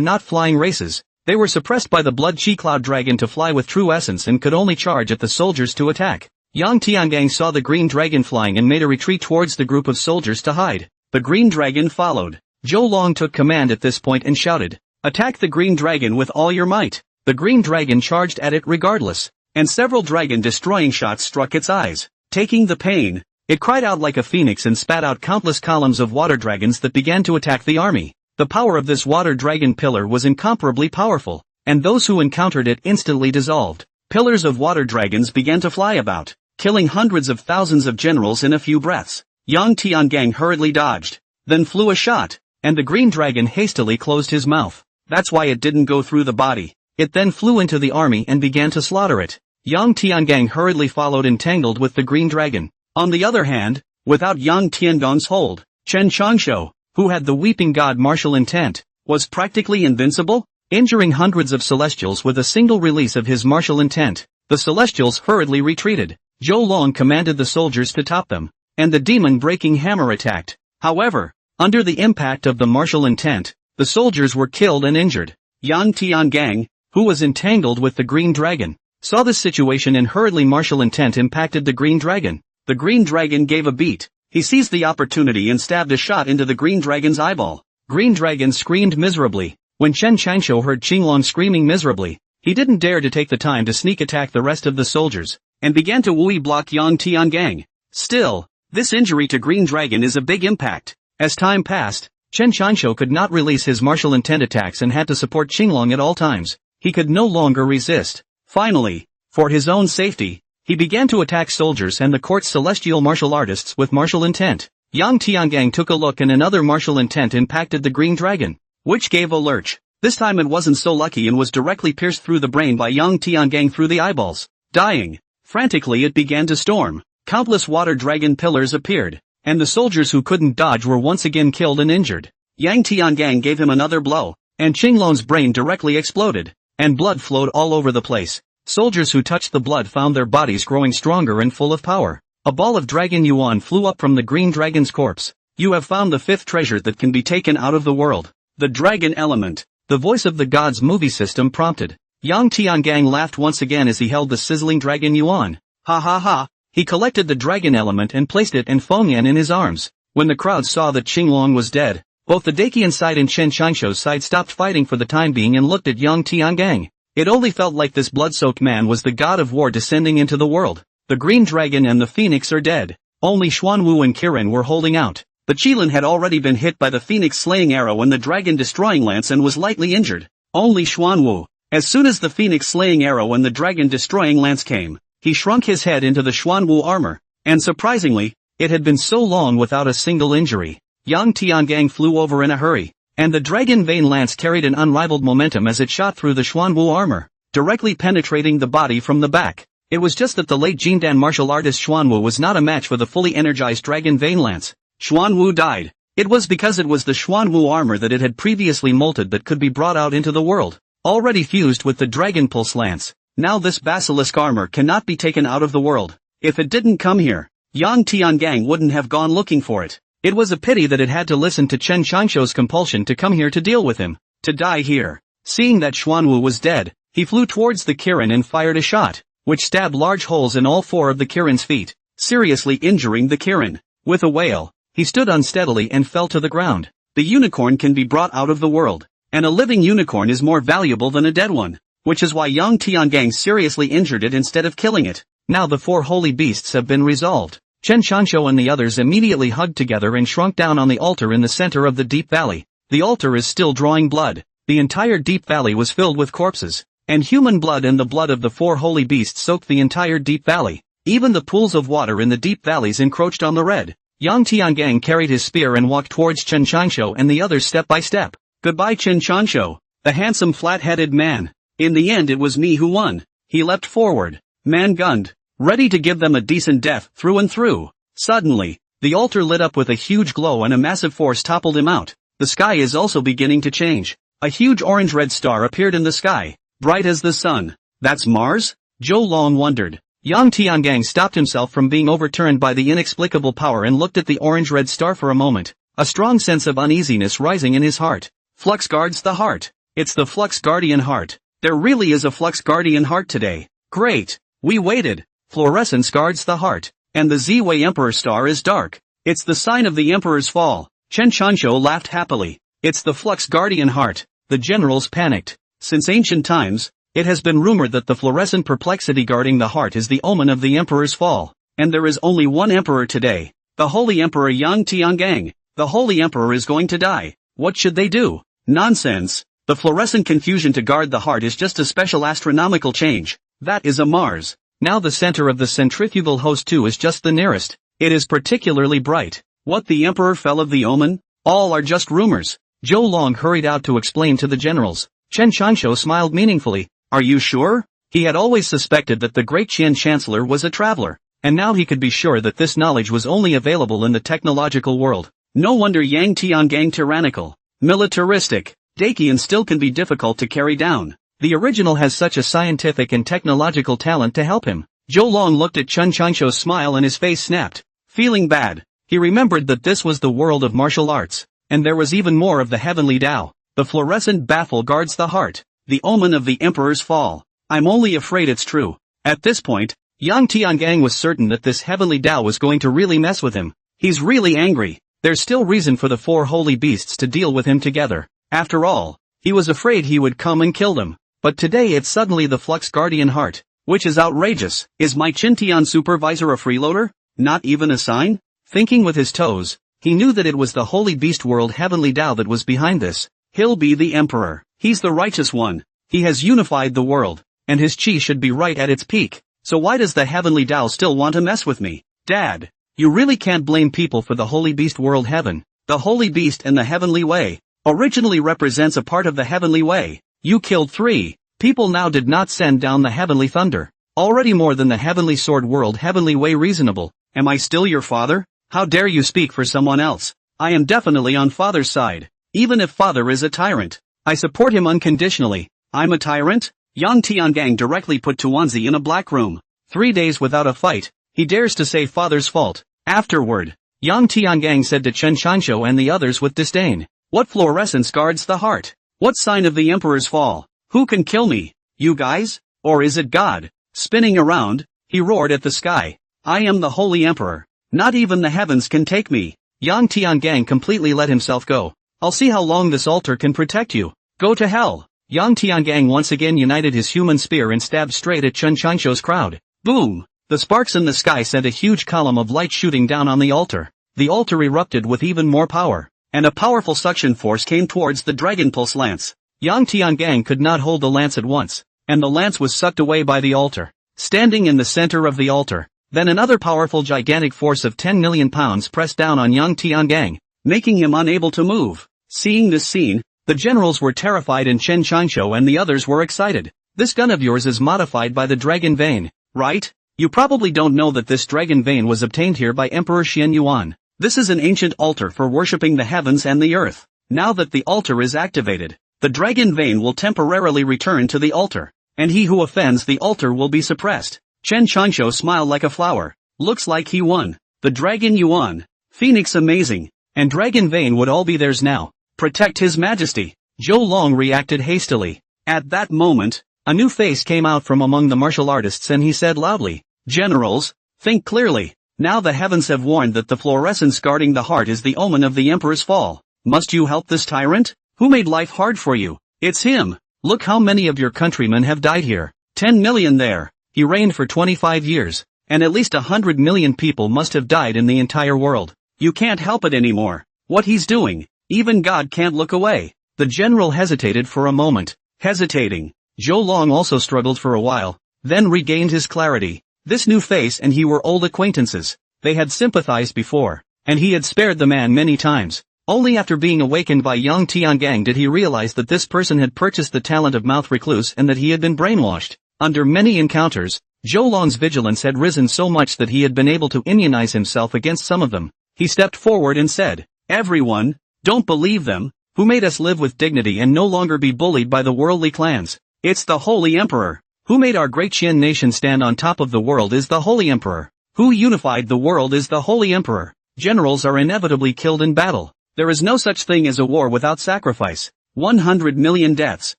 [SPEAKER 1] not flying races, they were suppressed by the blood Qi Cloud Dragon to fly with true essence and could only charge at the soldiers to attack. Yang Tiangang saw the green dragon flying and made a retreat towards the group of soldiers to hide. The green dragon followed. Zhou Long took command at this point and shouted, "Attack the green dragon with all your might." The green dragon charged at it regardless, and several dragon-destroying shots struck its eyes. Taking the pain, it cried out like a phoenix and spat out countless columns of water dragons that began to attack the army. The power of this water dragon pillar was incomparably powerful, and those who encountered it instantly dissolved. Pillars of water dragons began to fly about, killing hundreds of thousands of generals in a few breaths. Yang Tiangang hurriedly dodged, then flew a shot, and the green dragon hastily closed his mouth. That's why it didn't go through the body. It then flew into the army and began to slaughter it. Yang Tiangang hurriedly followed entangled with the green dragon. On the other hand, without Yang Tiangong's hold, Chen Changshu, who had the weeping god martial intent, was practically invincible, injuring hundreds of celestials with a single release of his martial intent. The celestials hurriedly retreated. Zhou Long commanded the soldiers to top them, and the demon-breaking hammer attacked. However, under the impact of the martial intent, the soldiers were killed and injured. Yang Tiangang, who was entangled with the green dragon, saw this situation and hurriedly martial intent impacted the green dragon. The green dragon gave a beat. He seized the opportunity and stabbed a shot into the green dragon's eyeball. Green dragon screamed miserably. When Chen Changshu heard Qinglong screaming miserably, he didn't dare to take the time to sneak attack the rest of the soldiers, and began to wui block Yang Tiangang. Still, this injury to green dragon is a big impact. As time passed, Chen Changshu could not release his martial intent attacks and had to support Qinglong at all times. He could no longer resist. Finally, for his own safety, he began to attack soldiers and the court's celestial martial artists with martial intent. Yang Tiangang took a look and another martial intent impacted the green dragon, which gave a lurch. This time it wasn't so lucky and was directly pierced through the brain by Yang Tiangang through the eyeballs. Dying. Frantically it began to storm. Countless water dragon pillars appeared, and the soldiers who couldn't dodge were once again killed and injured. Yang Tiangang gave him another blow, and Qinglong's brain directly exploded, and blood flowed all over the place. Soldiers who touched the blood found their bodies growing stronger and full of power. A ball of dragon yuan flew up from the green dragon's corpse. You have found the fifth treasure that can be taken out of the world. The dragon element. The voice of the gods movie system prompted. Yang Tiangang laughed once again as he held the sizzling dragon yuan. Ha ha ha. He collected the dragon element and placed it and Fengyan in his arms. When the crowd saw that Qinglong was dead, both the Dakian side and Chen Changshu's side stopped fighting for the time being and looked at Yang Tiangang. It only felt like this blood-soaked man was the god of war descending into the world. The green dragon and the phoenix are dead. Only Xuanwu and Kirin were holding out. The Qilin had already been hit by the phoenix-slaying arrow and the dragon-destroying lance and was lightly injured. Only Xuanwu. As soon as the phoenix-slaying arrow and the dragon-destroying lance came, he shrunk his head into the Xuanwu armor. And surprisingly, it had been so long without a single injury. Yang Tiangang flew over in a hurry, and the dragon vein lance carried an unrivaled momentum as it shot through the Xuanwu armor, directly penetrating the body from the back. It was just that the late Jindan martial artist Xuanwu was not a match for the fully energized dragon vein lance. Xuanwu died. It was because it was the Xuanwu armor that it had previously molted that could be brought out into the world, already fused with the dragon pulse lance. Now this basilisk armor cannot be taken out of the world. If it didn't come here, Yang Tiangang wouldn't have gone looking for it. It was a pity that it had to listen to Chen Changshu's compulsion to come here to deal with him, to die here. Seeing that Xuanwu was dead, he flew towards the Kirin and fired a shot, which stabbed large holes in all four of the Kirin's feet, seriously injuring the Kirin. With a wail, he stood unsteadily and fell to the ground. The unicorn can be brought out of the world, and a living unicorn is more valuable than a dead one, which is why Yang Tiangang seriously injured it instead of killing it. Now the four holy beasts have been resolved. Chen Changshu and the others immediately hugged together and shrunk down on the altar in the center of the deep valley. The altar is still drawing blood. The entire deep valley was filled with corpses, and human blood and the blood of the four holy beasts soaked the entire deep valley. Even the pools of water in the deep valleys encroached on the red. Yang Tiangang carried his spear and walked towards Chen Changshu and the others step by step. Goodbye Chen Changshu, the handsome flat-headed man. In the end it was me who won. He leapt forward, man-gunned, ready to give them a decent death through and through. Suddenly, the altar lit up with a huge glow and a massive force toppled him out. The sky is also beginning to change. A huge orange-red star appeared in the sky, bright as the sun. That's Mars? Zhou Long wondered. Yang Tiangang stopped himself from being overturned by the inexplicable power and looked at the orange-red star for a moment, a strong sense of uneasiness rising in his heart. Flux guards the heart. It's the Flux Guardian Heart. There really is a Flux Guardian Heart today. Great. We waited. Fluorescence guards the heart. And the Z-Wei Emperor star is dark. It's the sign of the Emperor's fall. Chen Chansho laughed happily. It's the Flux Guardian Heart. The generals panicked. Since ancient times, it has been rumored that the fluorescent perplexity guarding the heart is the omen of the Emperor's fall. And there is only one Emperor today. The Holy Emperor Yang Tiangang. The Holy Emperor is going to die. What should they do? Nonsense. The fluorescent confusion to guard the heart is just a special astronomical change. That is a Mars. Now the center of the centrifugal host 2 is just the nearest. It is particularly bright. What, the Emperor fell of the omen? All are just rumors. Zhou Long hurried out to explain to the generals. Chen Chansho smiled meaningfully. Are you sure? He had always suspected that the great Qian Chancellor was a traveler, and now he could be sure that this knowledge was only available in the technological world. No wonder Yang Tiangang tyrannical, militaristic, Dakian still can be difficult to carry down. The original has such a scientific and technological talent to help him. Zhou Long looked at Chen Chansho's smile and his face snapped. Feeling bad, he remembered that this was the world of martial arts, and there was even more of the heavenly Tao. The fluorescent baffle guards the heart, the omen of the Emperor's fall. I'm only afraid it's true. At this point, Yang Tiangang was certain that this heavenly Tao was going to really mess with him. He's really angry. There's still reason for the 4 holy beasts to deal with him together. After all, he was afraid he would come and kill them. But today it's suddenly the Flux Guardian Heart, which is outrageous. Is my Qintian supervisor a freeloader? Not even a sign? Thinking with his toes, he knew that it was the holy beast world heavenly Tao that was behind this. He'll be the Emperor. He's the righteous one. He has unified the world, and his chi should be right at its peak. So why does the heavenly Tao still want to mess with me? Dad, you really can't blame people for the holy beast world heaven. The holy beast and the heavenly way originally represents a part of the heavenly way. You killed 3 people, now did not send down the heavenly thunder. Already more than the heavenly sword world heavenly way reasonable. Am I still your father? How dare you speak for someone else? I am definitely on father's side. Even if father is a tyrant, I support him unconditionally. I'm a tyrant? Yang Tiangang directly put Tuanzi in a black room. 3 days without a fight. He dares to say father's fault. Afterward, Yang Tiangang said to Chen Chansho and the others with disdain. What fluorescence guards the heart? What sign of the Emperor's fall? Who can kill me? You guys? Or is it God? Spinning around, he roared at the sky. I am the Holy Emperor. Not even the heavens can take me. Yang Tiangang completely let himself go. I'll see how long this altar can protect you. Go to hell. Yang Tiangang once again united his human spear and stabbed straight at Chen Chansho's crowd. Boom! The sparks in the sky sent a huge column of light shooting down on the altar. The altar erupted with even more power, and a powerful suction force came towards the Dragon Pulse lance. Yang Tiangang could not hold the lance at once, and the lance was sucked away by the altar. Standing in the center of the altar, then another powerful gigantic force of 10 million pounds pressed down on Yang Tiangang, making him unable to move. Seeing this scene, the generals were terrified and Chen Chansho and the others were excited. This gun of yours is modified by the dragon vein, right? You probably don't know that this dragon vein was obtained here by Emperor Xian Yuan. This is an ancient altar for worshipping the heavens and the earth. Now that the altar is activated, the dragon vein will temporarily return to the altar, and he who offends the altar will be suppressed. Chen Chansho smiled like a flower. Looks like he won. The dragon Yuan, Phoenix amazing, and dragon vein would all be theirs now. Protect his majesty. Zhou Long reacted hastily. At that moment, a new face came out from among the martial artists and he said loudly, Generals, think clearly. Now the heavens have warned that the fluorescence guarding the heart is the omen of the Emperor's fall. Must you help this tyrant? Who made life hard for you? It's him. Look how many of your countrymen have died here. 10 million there. He reigned for 25 years, and at least 100 million people must have died in the entire world. You can't help it anymore. What he's doing, even God can't look away. The general hesitated for a moment. Hesitating. Zhou Long also struggled for a while, then regained his clarity. This new face and he were old acquaintances. They had sympathized before, and he had spared the man many times. Only after being awakened by Yang Tiangang did he realize that this person had purchased the talent of mouth recluse and that he had been brainwashed. Under many encounters, Zhou Long's vigilance had risen so much that he had been able to immunize himself against some of them. He stepped forward and said, "Everyone, don't believe them, who made us live with dignity and no longer be bullied by the worldly clans. It's the Holy Emperor. Who made our great Qian nation stand on top of the world is the Holy Emperor. Who unified the world is the Holy Emperor. Generals are inevitably killed in battle. There is no such thing as a war without sacrifice. 100 million deaths,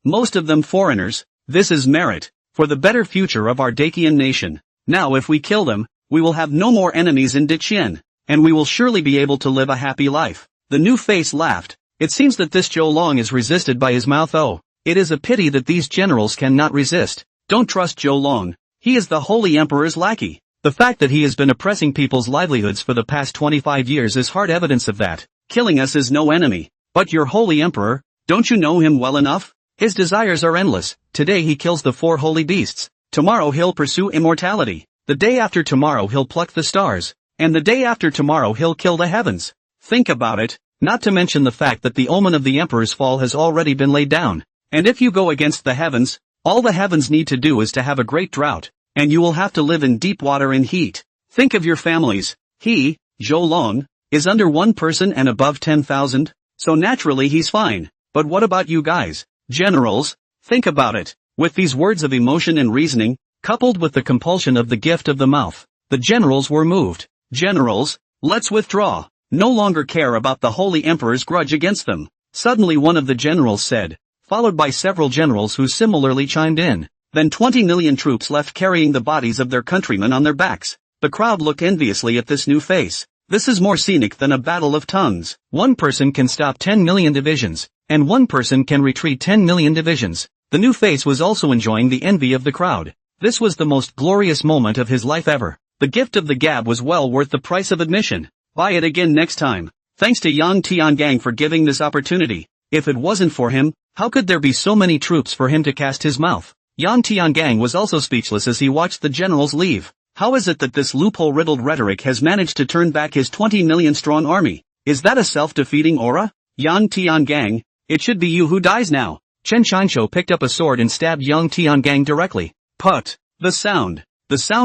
[SPEAKER 1] most of them foreigners. This is merit, for the better future of our Dacian nation. Now if we kill them, we will have no more enemies in Dacian, and we will surely be able to live a happy life." The new face laughed. It seems that this Zhou Long is resisted by his mouth. Oh, it is a pity that these generals cannot resist. Don't trust Zhou Long. He is the Holy Emperor's lackey. The fact that he has been oppressing people's livelihoods for the past 25 years is hard evidence of that. Killing us is no enemy. But your Holy Emperor, don't you know him well enough? His desires are endless. Today he kills the 4 holy beasts. Tomorrow he'll pursue immortality. The day after tomorrow he'll pluck the stars. And the day after tomorrow he'll kill the heavens. Think about it, not to mention the fact that the omen of the Emperor's fall has already been laid down. And if you go against the heavens, all the heavens need to do is to have a great drought, and you will have to live in deep water and heat. Think of your families. He, Zhou Long, is under 1 person and above 10,000, so naturally he's fine. But what about you guys, generals? Think about it. With these words of emotion and reasoning, coupled with the compulsion of the gift of the mouth, the generals were moved. Generals, let's withdraw. No longer care about the Holy Emperor's grudge against them. Suddenly one of the generals said, followed by several generals who similarly chimed in. Then 20 million troops left carrying the bodies of their countrymen on their backs. The crowd looked enviously at this new face. This is more scenic than a battle of tongues. 1 person can stop 10 million divisions, and 1 person can retreat 10 million divisions. The new face was also enjoying the envy of the crowd. This was the most glorious moment of his life ever. The gift of the gab was well worth the price of admission. Buy it again next time. Thanks to Yang Tiangang for giving this opportunity. If it wasn't for him, how could there be so many troops for him to cast his mouth? Yang Tiangang was also speechless as he watched the generals leave. How is it that this loophole-riddled rhetoric has managed to turn back his 20 million strong army? Is that a self-defeating aura? Yang Tiangang, it should be you who dies now. Chen Qianshou picked up a sword and stabbed Yang Tiangang directly. Put. The sound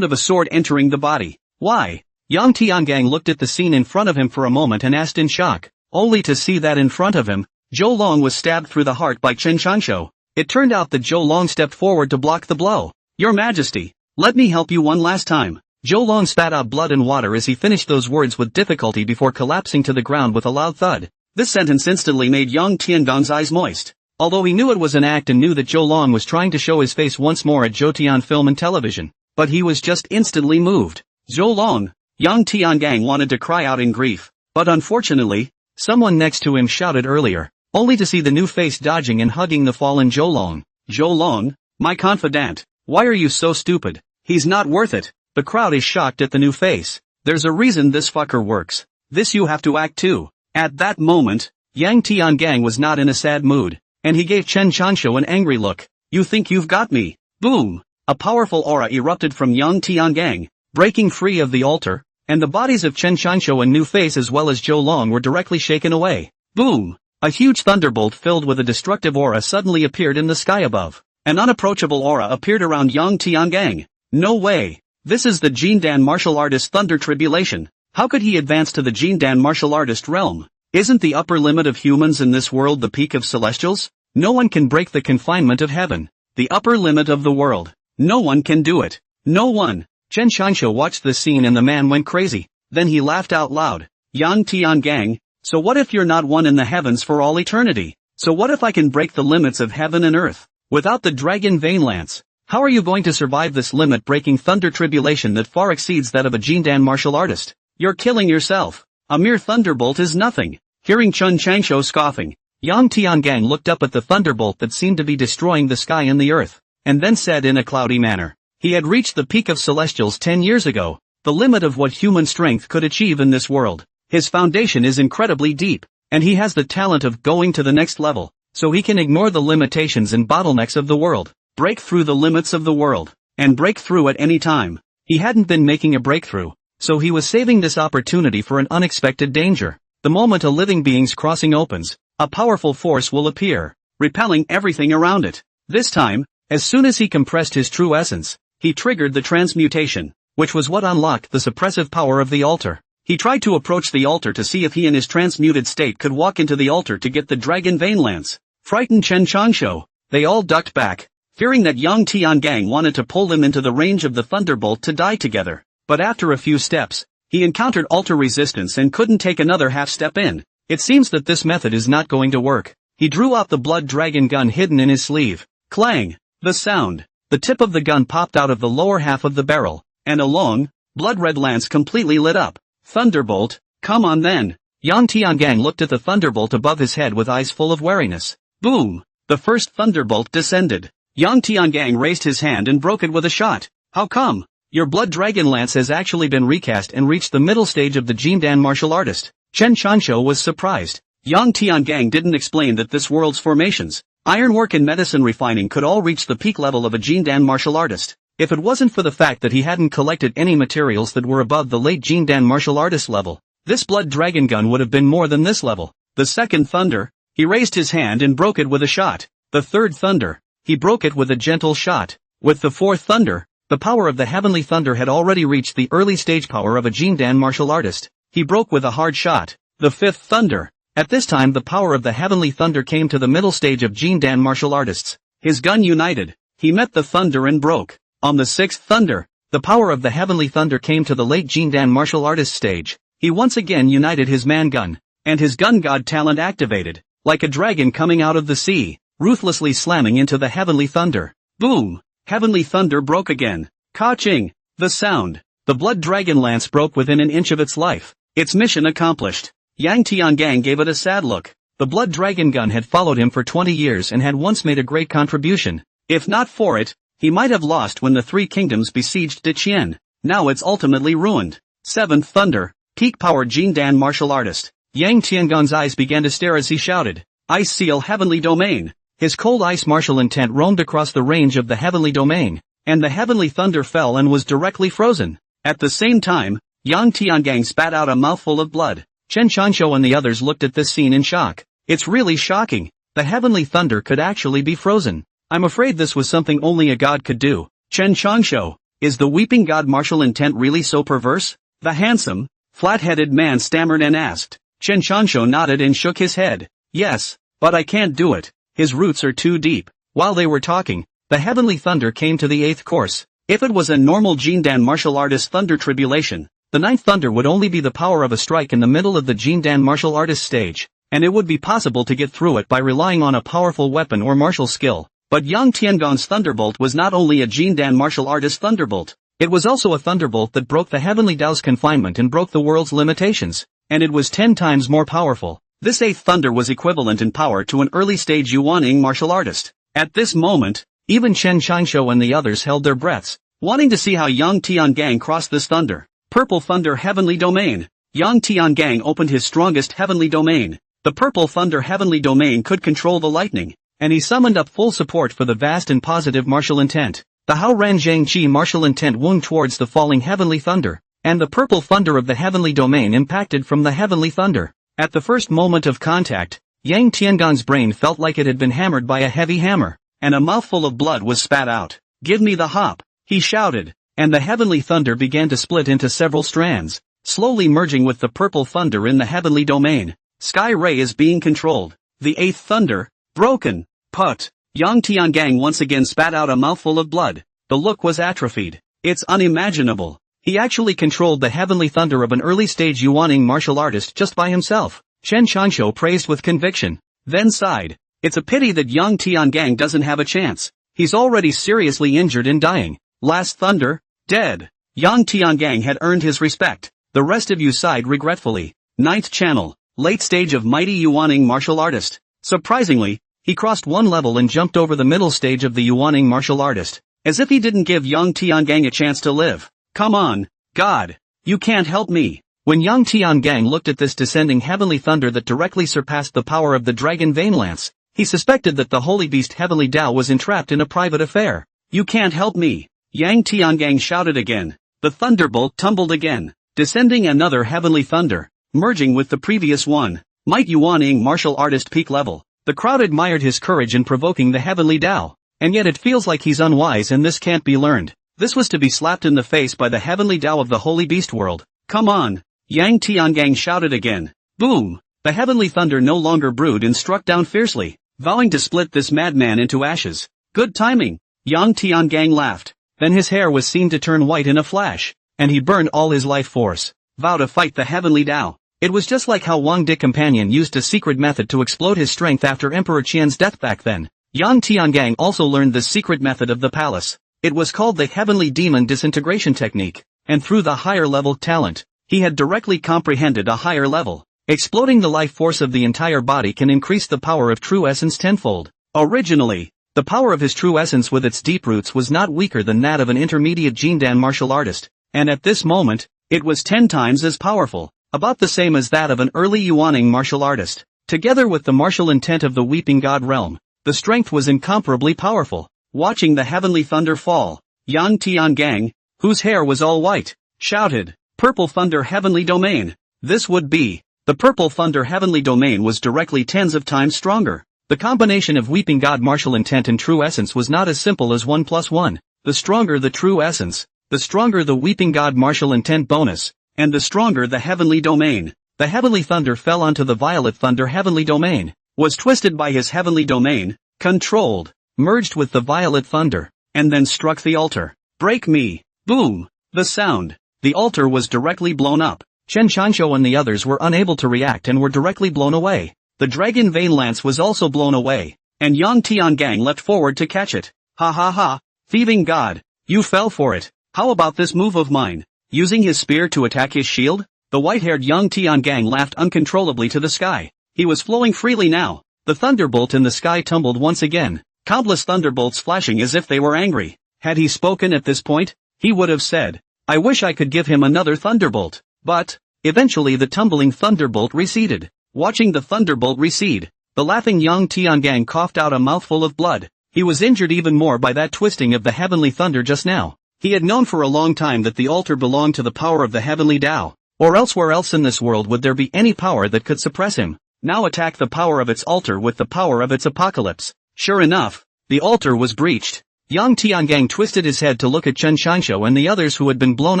[SPEAKER 1] of a sword entering the body. Why? Yang Tiangang looked at the scene in front of him for a moment and asked in shock, only to see that in front of him, Zhou Long was stabbed through the heart by Chen Qianshou. It turned out that Zhou Long stepped forward to block the blow. Your Majesty, let me help you one last time. Zhou Long spat out blood and water as he finished those words with difficulty before collapsing to the ground with a loud thud. This sentence instantly made Yang Tiangong's eyes moist. Although he knew it was an act and knew that Zhou Long was trying to show his face once more at Zhoutian Film and Television, but he was just instantly moved. Zhou Long, Yang Tiangang wanted to cry out in grief, but unfortunately, someone next to him shouted earlier, only to see the new face dodging and hugging the fallen Zhou Long. Zhou Long, my confidant, why are you so stupid? He's not worth it. The crowd is shocked at the new face. There's a reason this fucker works. This you have to act too. At that moment, Yang Tiangang was not in a sad mood, and he gave Chen Qianshou an angry look. You think you've got me? Boom! A powerful aura erupted from Yang Tiangang, breaking free of the altar, and the bodies of Chen Qianshou and New Face as well as Zhou Long were directly shaken away. Boom! A huge thunderbolt filled with a destructive aura suddenly appeared in the sky above. An unapproachable aura appeared around Yang Tiangang. No way! This is the Jindan martial artist Thunder Tribulation. How could he advance to the Jindan martial artist realm? Isn't the upper limit of humans in this world the peak of celestials? No one can break the confinement of heaven. The upper limit of the world. No one can do it. No one. Chen Qianshou watched this scene and the man went crazy. Then he laughed out loud. Yang Tiangang, so what if you're not one in the heavens for all eternity? So what if I can break the limits of heaven and earth? Without the dragon vein lance, how are you going to survive this limit-breaking thunder tribulation that far exceeds that of a Jindan martial artist? You're killing yourself. A mere thunderbolt is nothing. Hearing Chen Qianshou scoffing, Yang Tiangang looked up at the thunderbolt that seemed to be destroying the sky and the earth, and then said in a cloudy manner, he had reached the peak of celestials 10 years ago, the limit of what human strength could achieve in this world. His foundation is incredibly deep, and he has the talent of going to the next level, so he can ignore the limitations and bottlenecks of the world, break through the limits of the world, and break through at any time. He hadn't been making a breakthrough, so he was saving this opportunity for an unexpected danger. The moment a living being's crossing opens, a powerful force will appear, repelling everything around it. This time, as soon as he compressed his true essence, he triggered the transmutation, which was what unlocked the suppressive power of the altar. He tried to approach the altar to see if he in his transmuted state could walk into the altar to get the dragon vein lance. Frightened Chen Changsho, they all ducked back, fearing that Yang Tiangang wanted to pull them into the range of the thunderbolt to die together. But after a few steps, he encountered altar resistance and couldn't take another half step in. It seems that this method is not going to work. He drew out the blood dragon gun hidden in his sleeve. Clang! The sound. The tip of the gun popped out of the lower half of the barrel, and a long, blood-red lance completely lit up. Thunderbolt, come on then. Yang Tiangang looked at the thunderbolt above his head with eyes full of wariness. Boom! The first thunderbolt descended. Yang Tiangang raised his hand and broke it with a shot. How come? Your blood dragon lance has actually been recast and reached the middle stage of the Jindan martial artist. Chen Chansho was surprised. Yang Tiangang didn't explain that this world's formations, ironwork and medicine refining could all reach the peak level of a Jindan martial artist. If it wasn't for the fact that he hadn't collected any materials that were above the late Jindan martial artist level, this blood dragon gun would have been more than this level. The second thunder, he raised his hand and broke it with a shot. The third thunder, he broke it with a gentle shot. With the fourth thunder, the power of the heavenly thunder had already reached the early stage power of a Jindan martial artist. He broke with a hard shot. The fifth thunder. At this time the power of the heavenly thunder came to the middle stage of Jindan martial artists. His gun united. He met the thunder and broke. On the sixth thunder, the power of the heavenly thunder came to the late Jindan martial artist stage. He once again united his man gun, and his gun god talent activated, like a dragon coming out of the sea, ruthlessly slamming into the heavenly thunder. Boom! Heavenly thunder broke again. Ka-ching! The sound. The blood dragon lance broke within an inch of its life. Its mission accomplished. Yang Tiangang gave it a sad look. The blood dragon gun had followed him for 20 years and had once made a great contribution. If not for it, he might have lost when the three kingdoms besieged Diqian. Now it's ultimately ruined. Seventh thunder, peak power Jindan martial artist. Yang Tiangang's eyes began to stare as he shouted, Ice Seal Heavenly Domain. His cold ice martial intent roamed across the range of the heavenly domain, and the heavenly thunder fell and was directly frozen. At the same time, Yang Tiangang spat out a mouthful of blood. Chen Chansho and the others looked at this scene in shock. It's really shocking. The heavenly thunder could actually be frozen. I'm afraid this was something only a god could do. Chen Changsho, is the weeping god martial intent really so perverse? The handsome, flat-headed man stammered and asked. Chen Changsho nodded and shook his head. Yes, but I can't do it. His roots are too deep. While they were talking, the heavenly thunder came to the eighth course. If it was a normal Jindan martial artist thunder tribulation, the ninth thunder would only be the power of a strike in the middle of the Jindan martial artist stage, and it would be possible to get through it by relying on a powerful weapon or martial skill. But Yang Tiangang's thunderbolt was not only a Jindan martial artist thunderbolt, it was also a thunderbolt that broke the heavenly Tao's confinement and broke the world's limitations, and it was 10 times more powerful. This eighth thunder was equivalent in power to an early stage Yuaning martial artist. At this moment, even Chen Changsho and the others held their breaths, wanting to see how Yang Tiangang crossed this thunder. Purple Thunder Heavenly Domain. Yang Tiangang opened his strongest heavenly domain. The Purple Thunder Heavenly Domain could control the lightning, and he summoned up full support for the vast and positive martial intent. The Hao Ran Zhang Qi martial intent wung towards the falling heavenly thunder, and the purple thunder of the heavenly domain impacted from the heavenly thunder. At the first moment of contact, Yang Tiangang's brain felt like it had been hammered by a heavy hammer, and a mouthful of blood was spat out. Give me the hop, he shouted, and the heavenly thunder began to split into several strands, slowly merging with the purple thunder in the heavenly domain. Sky Ray is being controlled. The eighth thunder, broken. Put. Yang Tiangang once again spat out a mouthful of blood. The look was atrophied. It's unimaginable. He actually controlled the heavenly thunder of an early-stage Yuaning martial artist just by himself. Chen Chansho praised with conviction, then sighed. It's a pity that Yang Tiangang doesn't have a chance. He's already seriously injured and dying. Last thunder, dead. Yang Tiangang had earned his respect. The rest of you sighed regretfully. Ninth channel, late stage of mighty Yuaning martial artist. Surprisingly, he crossed one level and jumped over the middle stage of the Yuaning martial artist, as if he didn't give Yang Tiangang a chance to live. Come on, God, you can't help me. When Yang Tiangang looked at this descending heavenly thunder that directly surpassed the power of the dragon vein lance, he suspected that the holy beast heavenly Tao was entrapped in a private affair. You can't help me. Yang Tiangang shouted again. The thunderbolt tumbled again, descending another heavenly thunder, merging with the previous one. Might Yuaning martial artist peak level. The crowd admired his courage in provoking the heavenly Tao, and yet it feels like he's unwise and this can't be learned. This was to be slapped in the face by the heavenly Tao of the holy beast world. Come on! Yang Tiangang shouted again. Boom! The heavenly thunder no longer brewed and struck down fiercely, vowing to split this madman into ashes. Good timing! Yang Tiangang laughed. Then his hair was seen to turn white in a flash, and he burned all his life force, vowed to fight the heavenly Tao. It was just like how Wang Di Companion used a secret method to explode his strength after Emperor Qian's death back then. Yang Tiangang also learned this secret method of the palace. It was called the Heavenly Demon Disintegration Technique, and through the higher level talent, he had directly comprehended a higher level. Exploding the life force of the entire body can increase the power of true essence tenfold. Originally, the power of his true essence with its deep roots was not weaker than that of an intermediate Jindan martial artist, and at this moment, it was 10 times as powerful, about the same as that of an early Yuaning martial artist. Together with the martial intent of the Weeping God realm, the strength was incomparably powerful. Watching the heavenly thunder fall, Yang Tiangang, whose hair was all white, shouted, "Purple Thunder Heavenly Domain!" This would be. The Purple Thunder Heavenly Domain was directly tens of times stronger. The combination of Weeping God martial intent and true essence was not as simple as 1 plus 1. The stronger the true essence, the stronger the Weeping God martial intent bonus, and the stronger the heavenly domain. The heavenly thunder fell onto the violet thunder heavenly domain, was twisted by his heavenly domain, controlled, merged with the violet thunder, and then struck the altar. Break me! Boom! The sound. The altar was directly blown up. Chen Qianshou and the others were unable to react and were directly blown away. The dragon vein lance was also blown away, and Yang Tiangang leapt forward to catch it. Ha ha ha! Thieving god! You fell for it! How about this move of mine? Using his spear to attack his shield? The white-haired Yang Tiangang laughed uncontrollably to the sky. He was flowing freely now. The thunderbolt in the sky tumbled once again, countless thunderbolts flashing as if they were angry. Had he spoken at this point, he would have said, "I wish I could give him another thunderbolt." But, eventually the tumbling thunderbolt receded. Watching the thunderbolt recede, the laughing Yang Tiangang coughed out a mouthful of blood. He was injured even more by that twisting of the heavenly thunder just now. He had known for a long time that the altar belonged to the power of the heavenly Tao, or else where else in this world would there be any power that could suppress him? Now attack the power of its altar with the power of its apocalypse. Sure enough, the altar was breached. Yang Tiangang twisted his head to look at Chen Qianshou and the others who had been blown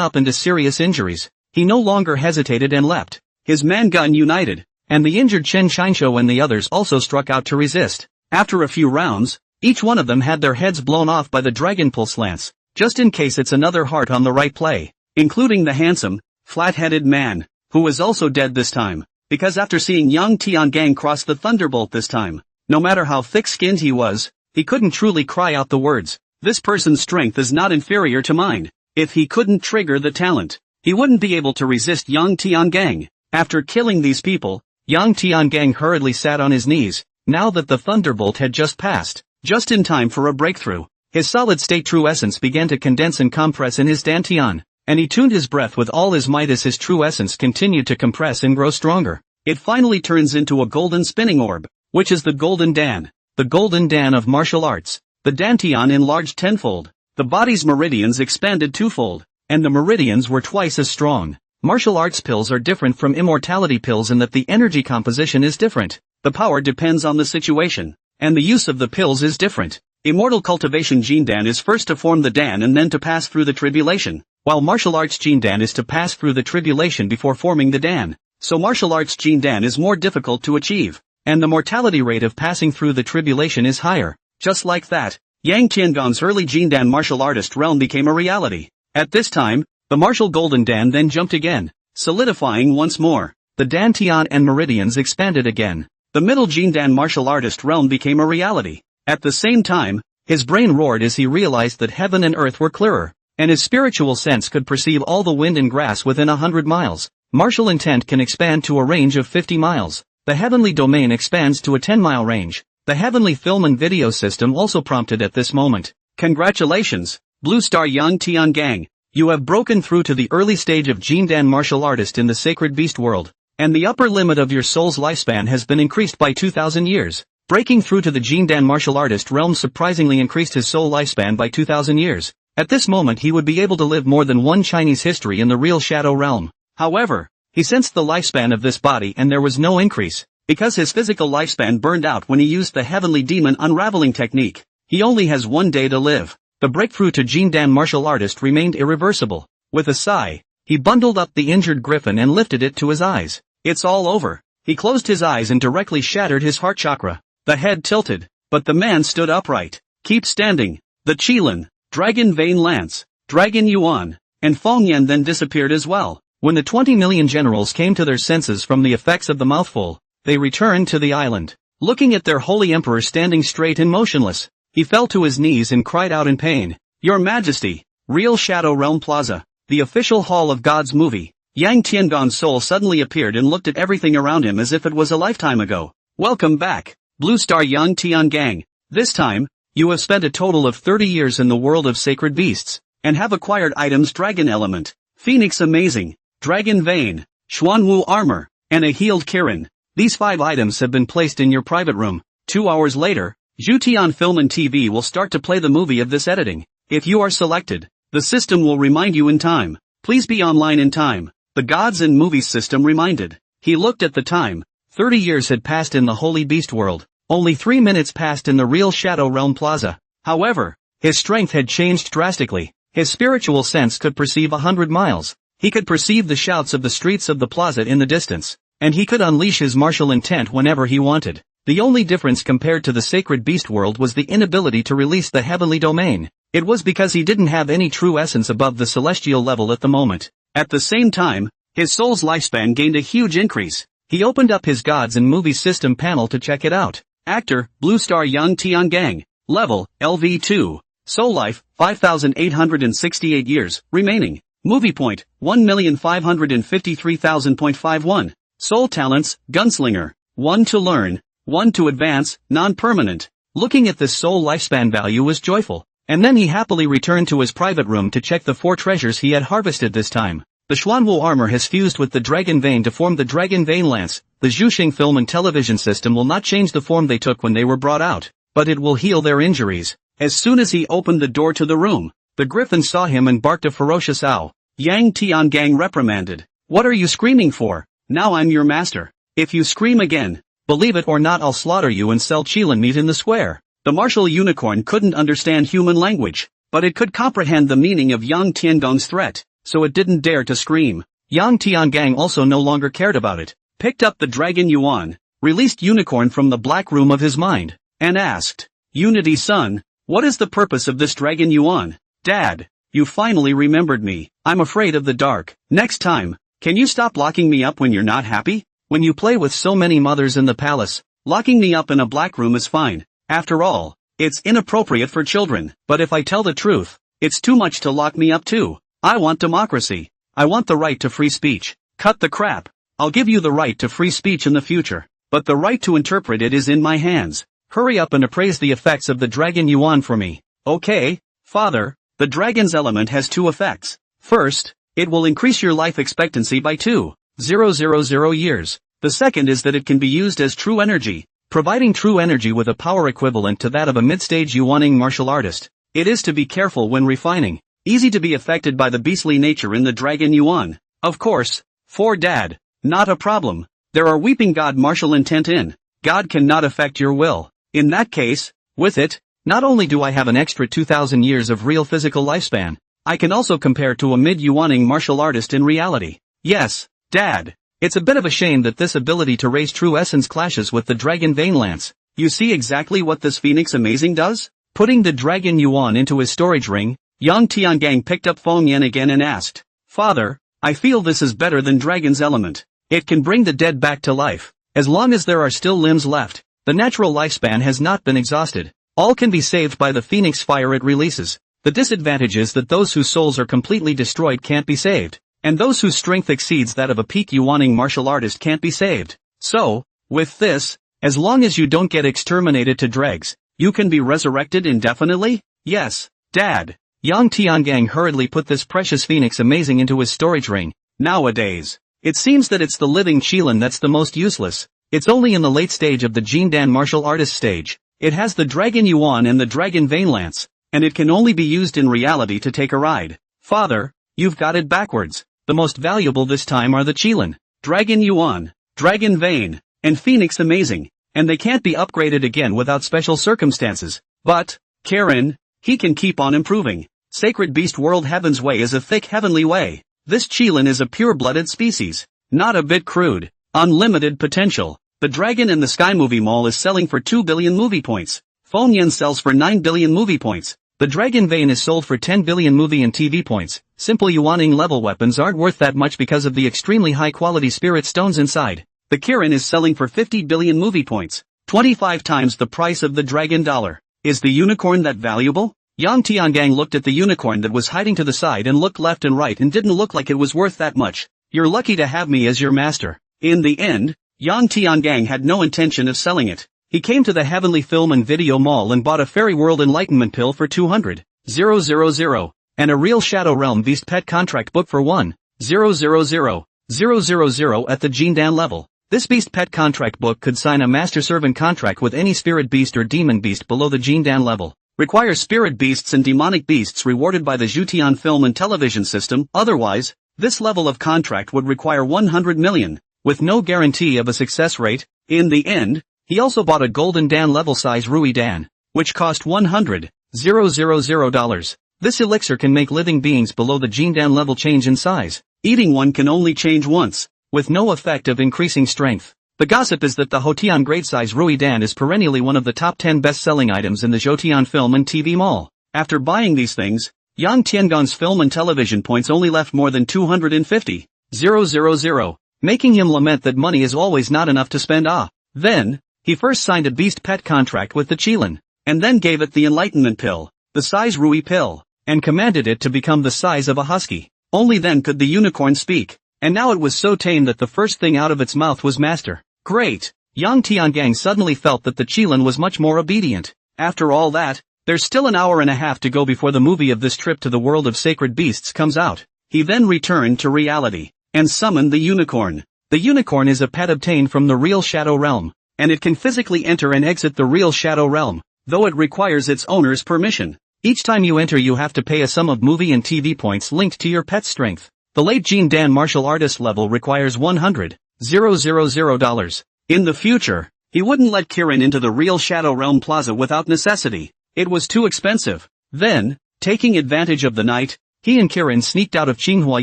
[SPEAKER 1] up into serious injuries. He no longer hesitated and leapt. His man gun united, and the injured Chen Qianshou and the others also struck out to resist. After a few rounds, each one of them had their heads blown off by the dragon pulse lance, just in case it's another heart on the right play, including the handsome, flat-headed man, who was also dead this time, because after seeing Yang Tiangang cross the thunderbolt this time, no matter how thick-skinned he was, he couldn't truly cry out the words, "This person's strength is not inferior to mine." If he couldn't trigger the talent, he wouldn't be able to resist Yang Tiangang. After killing these people, Yang Tiangang hurriedly sat on his knees, now that the thunderbolt had just passed, just in time for a breakthrough. His solid-state true essence began to condense and compress in his dantian, and he tuned his breath with all his might as his true essence continued to compress and grow stronger. It finally turns into a golden spinning orb, which is the Golden Dan. The Golden Dan of martial arts. The dantian enlarged tenfold, the body's meridians expanded twofold, and the meridians were twice as strong. Martial arts pills are different from immortality pills in that the energy composition is different. The power depends on the situation, and the use of the pills is different. Immortal cultivation Jindan is first to form the Dan and then to pass through the tribulation, while martial arts Jindan is to pass through the tribulation before forming the Dan. So martial arts Jindan is more difficult to achieve, and the mortality rate of passing through the tribulation is higher. Just like that, Yang Tiangong's early Jindan martial artist realm became a reality. At this time, the martial Golden Dan then jumped again, solidifying once more. The dantian and meridians expanded again. The middle Jindan martial artist realm became a reality. At the same time, his brain roared as he realized that heaven and earth were clearer, and his spiritual sense could perceive all the wind and grass within 100 miles. Martial intent can expand to a range of 50 miles. The heavenly domain expands to a 10-mile range. The heavenly film and video system also prompted at this moment. Congratulations, Blue Star Yang Tiangang. You have broken through to the early stage of Jindan martial artist in the sacred beast world, and the upper limit of your soul's lifespan has been increased by 2,000 years. Breaking through to the Jindan martial artist realm surprisingly increased his soul lifespan by 2,000 years. At this moment he would be able to live more than one Chinese history in the real shadow realm. However, he sensed the lifespan of this body and there was no increase, because his physical lifespan burned out when he used the heavenly demon unraveling technique. He only has 1 day to live. The breakthrough to Jindan martial artist remained irreversible. With a sigh, he bundled up the injured griffin and lifted it to his eyes. It's all over. He closed his eyes and directly shattered his heart chakra. The head tilted, but the man stood upright. Keep standing. The Qilin, Dragon Vein Lance, Dragon Yuan, and Feng Yan then disappeared as well. When the 20 million generals came to their senses from the effects of the mouthful, they returned to the island. Looking at their holy emperor standing straight and motionless, he fell to his knees and cried out in pain. Your Majesty, Real Shadow Realm Plaza, the official hall of God's movie. Yang Tiangong's soul suddenly appeared and looked at everything around him as if it was a lifetime ago. Welcome back, Blue Star Yang Tiangang. This time, you have spent a total of 30 years in the world of sacred beasts, and have acquired items Dragon Element, Phoenix Amazing, Dragon Vein, Xuanwu Armor, and a Healed Kirin. These 5 items have been placed in your private room. 2 hours later, Zhutian Film and TV will start to play the movie of this editing. If you are selected, the system will remind you in time. Please be online in time. The Gods and Movies system reminded. He looked at the time. 30 years had passed in the Holy Beast world. Only 3 minutes passed in the Real Shadow Realm Plaza. However, his strength had changed drastically. His spiritual sense could perceive 100 miles. He could perceive the shouts of the streets of the plaza in the distance, and he could unleash his martial intent whenever he wanted. The only difference compared to the sacred beast world was the inability to release the heavenly domain. It was because he didn't have any true essence above the celestial level at the moment. At the same time, his soul's lifespan gained a huge increase. He opened up his Gods and Movies system panel to check it out. Actor, Blue Star Yang Tiangang. Level, LV2. Soul life, 5,868 years, remaining. Movie point, 1,553,000.51. Soul talents, Gunslinger. 1 to learn, 1 to advance, non-permanent. Looking at this soul lifespan value was joyful, and then he happily returned to his private room to check the 4 treasures he had harvested this time. The Xuanwu armor has fused with the Dragon Vein to form the Dragon Vein Lance. The Zhuxing film and television system will not change the form they took when they were brought out, but it will heal their injuries. As soon as he opened the door to the room, the griffin saw him and barked a ferocious ow. Yang Tiangang reprimanded. What are you screaming for? Now I'm your master. If you scream again, believe it or not, I'll slaughter you and sell Qilin meat in the square. The martial unicorn couldn't understand human language, but it could comprehend the meaning of Yang Tiangong's threat, so it didn't dare to scream. Yang Tiangang also no longer cared about it, picked up the Dragon Yuan, released Unicorn from the black room of his mind, and asked, Unity son, what is the purpose of this Dragon Yuan? Dad, you finally remembered me. I'm afraid of the dark. Next time, can you stop locking me up when you're not happy? When you play with so many mothers in the palace, locking me up in a black room is fine. After all, it's inappropriate for children. But if I tell the truth, it's too much to lock me up too. I want democracy. I want the right to free speech. Cut the crap. I'll give you the right to free speech in the future, but the right to interpret it is in my hands. Hurry up and appraise the effects of the Dragon Yuan for me. Okay, father, the dragon's element has 2 effects. First, it will increase your life expectancy by 2,000 years. The second is that it can be used as true energy, providing true energy with a power equivalent to that of a mid-stage Yuaning martial artist. It is to be careful when refining. Easy to be affected by the beastly nature in the Dragon Yuan. Of course, for Dad, not a problem. There are Weeping God martial intent in. God cannot affect your will. In that case, with it, not only do I have an extra 2,000 years of real physical lifespan, I can also compare to a mid-Yuaning martial artist in reality. Yes, Dad. It's a bit of a shame that this ability to raise true essence clashes with the Dragon Vein Lance. You see exactly what this Phoenix Amazing does? Putting the Dragon Yuan into his storage ring, Yang Tiangang picked up Feng Yan again and asked, Father, I feel this is better than Dragon's element. It can bring the dead back to life. As long as there are still limbs left, the natural lifespan has not been exhausted. All can be saved by the Phoenix fire it releases. The disadvantage is that those whose souls are completely destroyed can't be saved, and those whose strength exceeds that of a peak Yuaning martial artist can't be saved. So, with this, as long as you don't get exterminated to dregs, you can be resurrected indefinitely? Yes, Dad. Yang Tiangang hurriedly put this precious Phoenix Amazing into his storage ring. Nowadays, it seems that it's the living Qilin that's the most useless. It's only in the late stage of the Jindan martial artist stage. It has the Dragon Yuan and the Dragon Vein Lance, and it can only be used in reality to take a ride. Father, you've got it backwards. The most valuable this time are the Qilin, Dragon Yuan, Dragon Vein, and Phoenix Amazing, and they can't be upgraded again without special circumstances. But, Karen, he can keep on improving. Sacred beast world heaven's way is a thick heavenly way. This Qilin is a pure-blooded species. Not a bit crude. Unlimited potential. The Dragon in the Sky movie mall is selling for 2 billion movie points. Fongyan sells for 9 billion movie points. The Dragon Vein is sold for 10 billion movie and TV points. Simple Yuaning level weapons aren't worth that much because of the extremely high-quality spirit stones inside. The Kirin is selling for 50 billion movie points. 25 times the price of the Dragon Dollar. Is the unicorn that valuable? Yang Tiangang looked at the unicorn that was hiding to the side and looked left and right and didn't look like it was worth that much. You're lucky to have me as your master. In the end, Yang Tiangang had no intention of selling it. He came to the Heavenly Film and Video Mall and bought a Fairy World Enlightenment Pill for 200,000, and a Real Shadow Realm Beast Pet Contract Book for 1,000,000 at the Jindan level. This Beast Pet Contract Book could sign a Master Servant contract with any Spirit Beast or Demon Beast below the Jindan level. Require Spirit Beasts and Demonic Beasts rewarded by the Zhutian Film and Television System, otherwise, this level of contract would require 100 million, with no guarantee of a success rate. In the end, he also bought a Golden Dan level size Rui Dan, which cost $100,000. This elixir can make living beings below the Jindan level change in size. Eating one can only change once, with no effect of increasing strength. The gossip is that the Hotian grade size Rui Dan is perennially one of the top 10 best-selling items in the Zhoutian Film and TV Mall. After buying these things, Yang Tiangong's film and television points only left more than 250,000, making him lament that money is always not enough to spend. Then, he first signed a Beast Pet contract with the Qilin, and then gave it the Enlightenment Pill, the size Rui Pill, and commanded it to become the size of a husky. Only then could the unicorn speak, and now it was so tame that the first thing out of its mouth was master. Great! Yang Tiangang suddenly felt that the Qilin was much more obedient. After all that, there's still an hour and a half to go before the movie of this trip to the world of sacred beasts comes out. He then returned to reality, and summoned the unicorn. The unicorn is a pet obtained from the Real Shadow Realm, and it can physically enter and exit the Real Shadow Realm, though it requires its owner's permission. Each time you enter you have to pay a sum of movie and TV points linked to your pet's strength. The late Jin Dan martial artist level requires $100,000. In the future, he wouldn't let Kirin into the Real Shadow Realm Plaza without necessity. It was too expensive. Then, taking advantage of the night, he and Kirin sneaked out of Tsinghua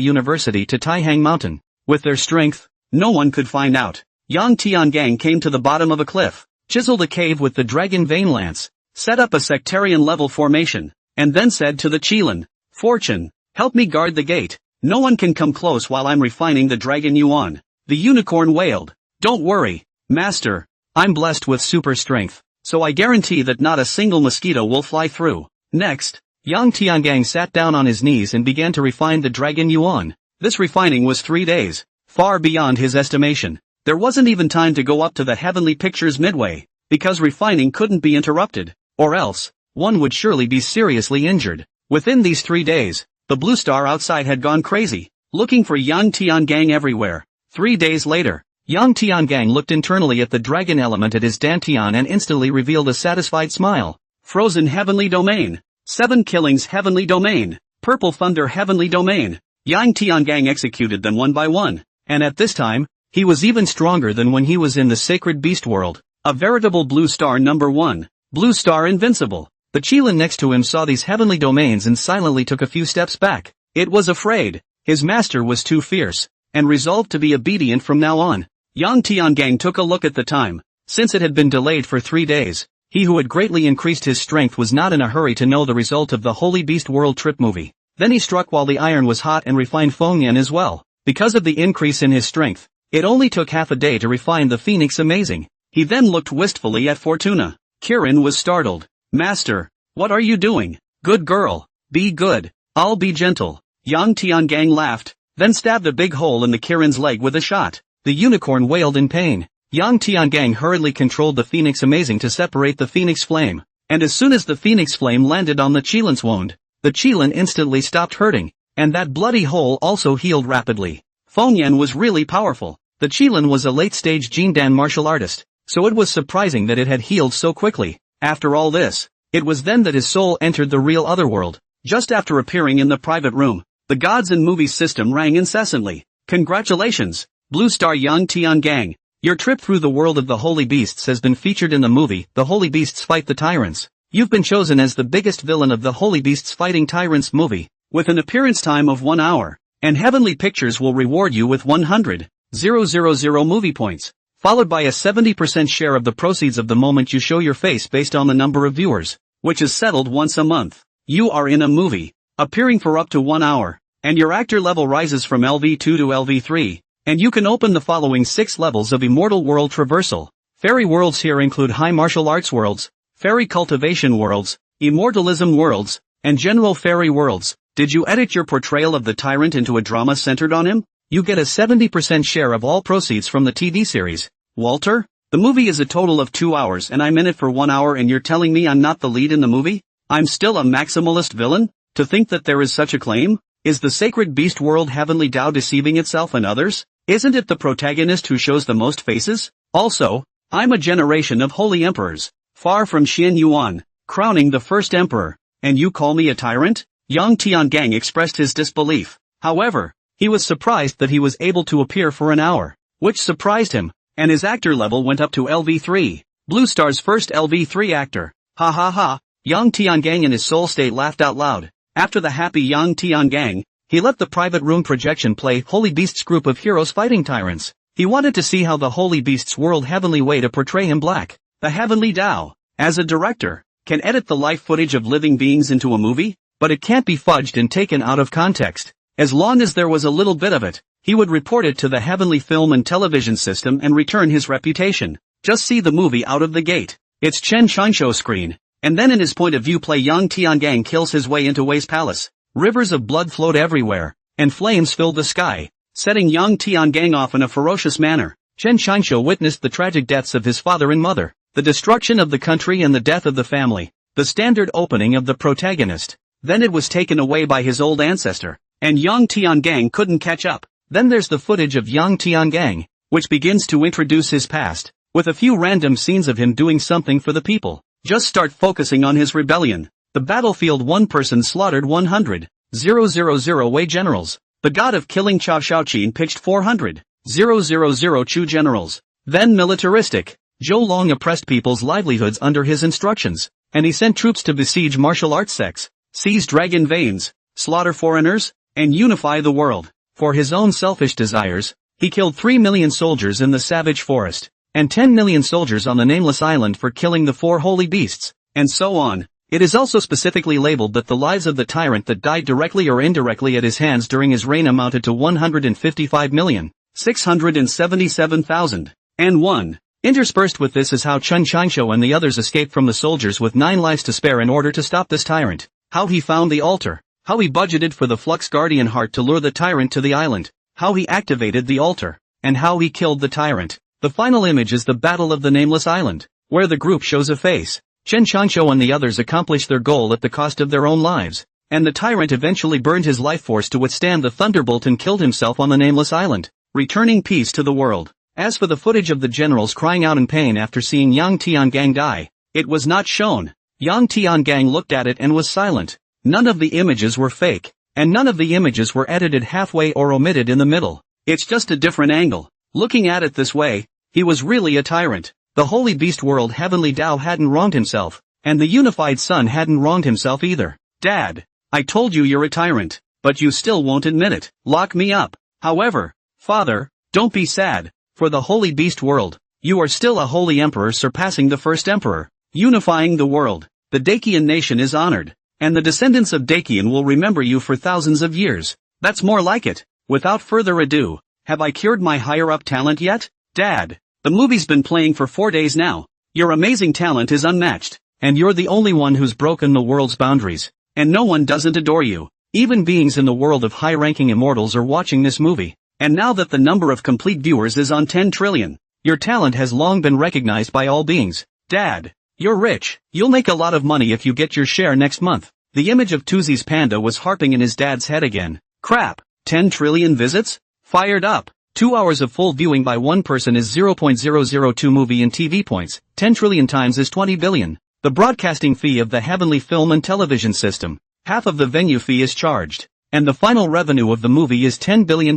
[SPEAKER 1] University to Taihang Mountain. With their strength, no one could find out. Yang Tiangang came to the bottom of a cliff, chiseled a cave with the Dragon Vein Lance, set up a sectarian level formation, and then said to the Qilin, "Fortune, help me guard the gate. No one can come close while I'm refining the Dragon Yuan." The unicorn wailed, "Don't worry, Master, I'm blessed with super strength, so I guarantee that not a single mosquito will fly through." Next, Yang Tiangang sat down on his knees and began to refine the Dragon Yuan. This refining was 3 days, far beyond his estimation. There wasn't even time to go up to the Heavenly Pictures midway, because refining couldn't be interrupted, or else, one would surely be seriously injured. Within these 3 days, the blue star outside had gone crazy, looking for Yang Tiangang everywhere. 3 days later, Yang Tiangang looked internally at the dragon element at his dantian and instantly revealed a satisfied smile. Frozen Heavenly Domain. 7 Killings Heavenly Domain. Purple Thunder Heavenly Domain. Yang Tiangang executed them one by one, and at this time, he was even stronger than when he was in the Sacred Beast world. A veritable blue star number 1. Blue star invincible. The Qilin next to him saw these heavenly domains and silently took a few steps back. It was afraid. His master was too fierce, and resolved to be obedient from now on. Yang Tiangang took a look at the time. Since it had been delayed for 3 days, he who had greatly increased his strength was not in a hurry to know the result of the Holy Beast World Trip movie. Then he struck while the iron was hot and refined Fengyan as well. Because of the increase in his strength, it only took half a day to refine the Phoenix Amazing. He then looked wistfully at Fortuna. Kirin was startled. "Master, what are you doing? Good girl. Be good. I'll be gentle." Yang Tiangang laughed, then stabbed a big hole in the Kirin's leg with a shot. The unicorn wailed in pain. Yang Tiangang hurriedly controlled the Phoenix Amazing to separate the Phoenix Flame, and as soon as the Phoenix Flame landed on the Qilin's wound, the Qilin instantly stopped hurting, and that bloody hole also healed rapidly. Fengyan was really powerful. The Qilin was a late-stage Jindan martial artist, so it was surprising that it had healed so quickly. After all this, it was then that his soul entered the real otherworld. Just after appearing in the private room, the gods and movies system rang incessantly. "Congratulations, Blue Star Yang Tiangang. Your trip through the world of the Holy Beasts has been featured in the movie, The Holy Beasts Fight the Tyrants. You've been chosen as the biggest villain of the Holy Beasts Fighting Tyrants movie, with an appearance time of 1 hour, and Heavenly Pictures will reward you with 100,000 movie points, followed by a 70% share of the proceeds of the moment you show your face based on the number of viewers, which is settled once a month. You are in a movie, appearing for up to 1 hour, and your actor level rises from LV2 to LV3, and you can open the following 6 levels of Immortal World Traversal. Fairy worlds here include High Martial Arts worlds, Fairy Cultivation worlds, Immortalism worlds, and General Fairy worlds. Did you edit your portrayal of the tyrant into a drama centered on him? You get a 70% share of all proceeds from the TV series. Walter? The movie is a total of 2 hours and I'm in it for 1 hour and you're telling me I'm not the lead in the movie? I'm still a maximalist villain? To think that there is such a claim? Is the sacred beast world Heavenly Tao deceiving itself and others? Isn't it the protagonist who shows the most faces? Also, I'm a generation of holy emperors, far from Xian Yuan, crowning the first emperor, and you call me a tyrant? Yang Tiangang expressed his disbelief. However, he was surprised that he was able to appear for an hour, which surprised him, and his actor level went up to LV3, Blue Star's first LV3 actor. Ha ha ha, Yang Tiangang in his soul state laughed out loud. After the happy Yang Tiangang, he let the private room projection play Holy Beasts group of heroes fighting tyrants. He wanted to see how the Holy Beasts world Heavenly way to portray him black. The Heavenly Tao, as a director, can edit the life footage of living beings into a movie, but it can't be fudged and taken out of context. As long as there was a little bit of it, he would report it to the Heavenly Film and Television System and return his reputation. Just see the movie out of the gate. It's Chen Qianshou screen, and then in his point of view play Yang Tiangang kills his way into Wei's palace. Rivers of blood flowed everywhere, and flames filled the sky, setting Yang Tiangang off in a ferocious manner. Chen Qianshou witnessed the tragic deaths of his father and mother, the destruction of the country and the death of the family, the standard opening of the protagonist. Then it was taken away by his old ancestor, and Yang Tiangang couldn't catch up. Then there's the footage of Yang Tiangang, which begins to introduce his past, with a few random scenes of him doing something for the people. Just start focusing on his rebellion. The battlefield, one person slaughtered 100,000 Wei generals. The god of killing Chao Shaoqin pitched 400,000 Chu generals. Then militaristic. Zhou Long oppressed people's livelihoods under his instructions, and he sent troops to besiege martial arts sects, seize dragon veins, slaughter foreigners, and unify the world. For his own selfish desires, he killed 3 million soldiers in the savage forest, and 10 million soldiers on the nameless island for killing the 4 holy beasts, and so on. It is also specifically labeled that the lives of the tyrant that died directly or indirectly at his hands during his reign amounted to 155,677,001. Interspersed with this is how Chen Qianshou and the others escaped from the soldiers with 9 lives to spare in order to stop this tyrant. How he found the altar. How he budgeted for the Flux Guardian heart to lure the tyrant to the island. How he activated the altar. And how he killed the tyrant. The final image is the Battle of the Nameless Island, where the group shows a face. Chen Qianshou and the others accomplished their goal at the cost of their own lives, and the tyrant eventually burned his life force to withstand the thunderbolt and killed himself on the Nameless Island, returning peace to the world. As for the footage of the generals crying out in pain after seeing Yang Tiangang die, it was not shown. Yang Tiangang looked at it and was silent. None of the images were fake, and none of the images were edited halfway or omitted in the middle. It's just a different angle. Looking at it this way, he was really a tyrant. The Holy Beast world Heavenly Tao hadn't wronged himself, and the Unified Sun hadn't wronged himself either. Dad, I told you you're a tyrant, but you still won't admit it. Lock me up. However, Father, don't be sad. For the Holy Beast world, you are still a holy emperor surpassing the first emperor, unifying the world. The Dakian nation is honored, and the descendants of Dakian will remember you for thousands of years. That's more like it. Without further ado, have I cured my higher-up talent yet? Dad, the movie's been playing for 4 days now. Your amazing talent is unmatched, and you're the only one who's broken the world's boundaries, and no one doesn't adore you. Even beings in the world of high-ranking immortals are watching this movie. And now that the number of complete viewers is on 10 trillion, your talent has long been recognized by all beings. Dad, you're rich. You'll make a lot of money if you get your share next month. The image of Tuzi's panda was harping in his dad's head again. Crap, 10 trillion visits? Fired up. 2 hours of full viewing by one person is 0.002 movie and TV points. 10 trillion times is 20 billion. The broadcasting fee of the Heavenly Film and Television System. Half of the venue fee is charged. And the final revenue of the movie is $10 billion.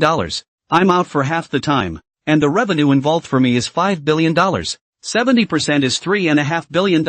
[SPEAKER 1] I'm out for half the time, and the revenue involved for me is $5 billion. 70% is $3.5 billion.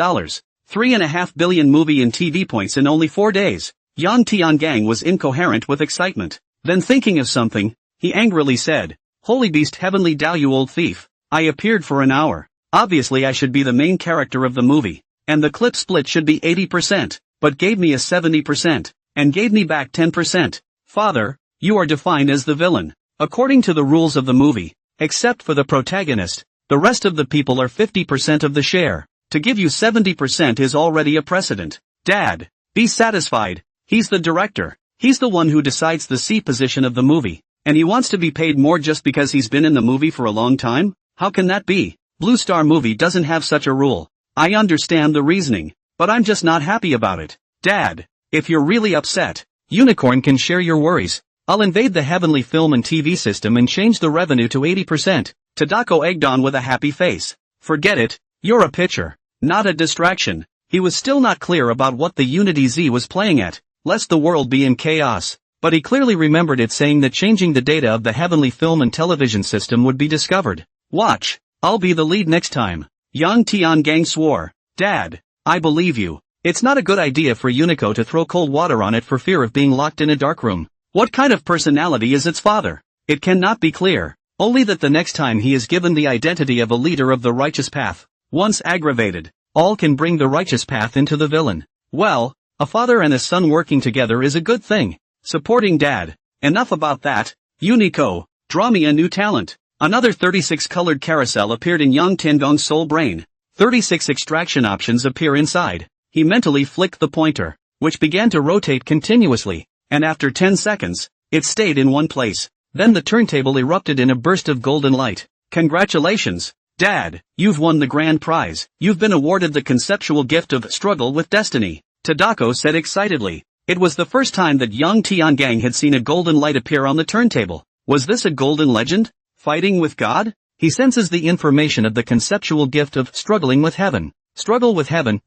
[SPEAKER 1] 3.5 billion movie and TV points in only 4 days. Yang Tiangang was incoherent with excitement. Then thinking of something, he angrily said, "Holy beast, heavenly Tao, you old thief. I appeared for an hour. Obviously I should be the main character of the movie. And the clip split should be 80%, but gave me a 70%, and gave me back 10%. Father, you are defined as the villain. According to the rules of the movie, except for the protagonist, the rest of the people are 50% of the share. To give you 70% is already a precedent. Dad, be satisfied. He's the director. He's the one who decides the C position of the movie. And he wants to be paid more just because he's been in the movie for a long time? How can that be? Blue Star Movie doesn't have such a rule. I understand the reasoning, but I'm just not happy about it. Dad, if you're really upset, Unicorn can share your worries. I'll invade the heavenly film and TV system and change the revenue to 80%. Tadako egged on with a happy face. Forget it, you're a pitcher, not a distraction. He was still not clear about what the Unity Z was playing at, lest the world be in chaos, but he clearly remembered it saying that changing the data of the heavenly film and television system would be discovered. Watch, I'll be the lead next time. Yang Tiangang swore. Dad, I believe you. It's not a good idea for Unico to throw cold water on it for fear of being locked in a dark room. What kind of personality is its father? It cannot be clear, only that the next time he is given the identity of a leader of the righteous path, once aggravated, all can bring the righteous path into the villain. Well, a father and a son working together is a good thing. Supporting Dad. Enough about that. Unico, draw me a new talent. Another 36 colored carousel appeared in Yang Tiangong's soul brain. 36 extraction options appear inside. He mentally flicked the pointer, which began to rotate continuously, and after 10 seconds, it stayed in one place. Then the turntable erupted in a burst of golden light. Congratulations, Dad, you've won the grand prize. You've been awarded the conceptual gift of Struggle with Destiny. Tadako said excitedly. It was the first time that Yang Tiangang had seen a golden light appear on the turntable. Was this a golden legend? Fighting with God? He senses the information of the conceptual gift of struggling with heaven. Struggle with heaven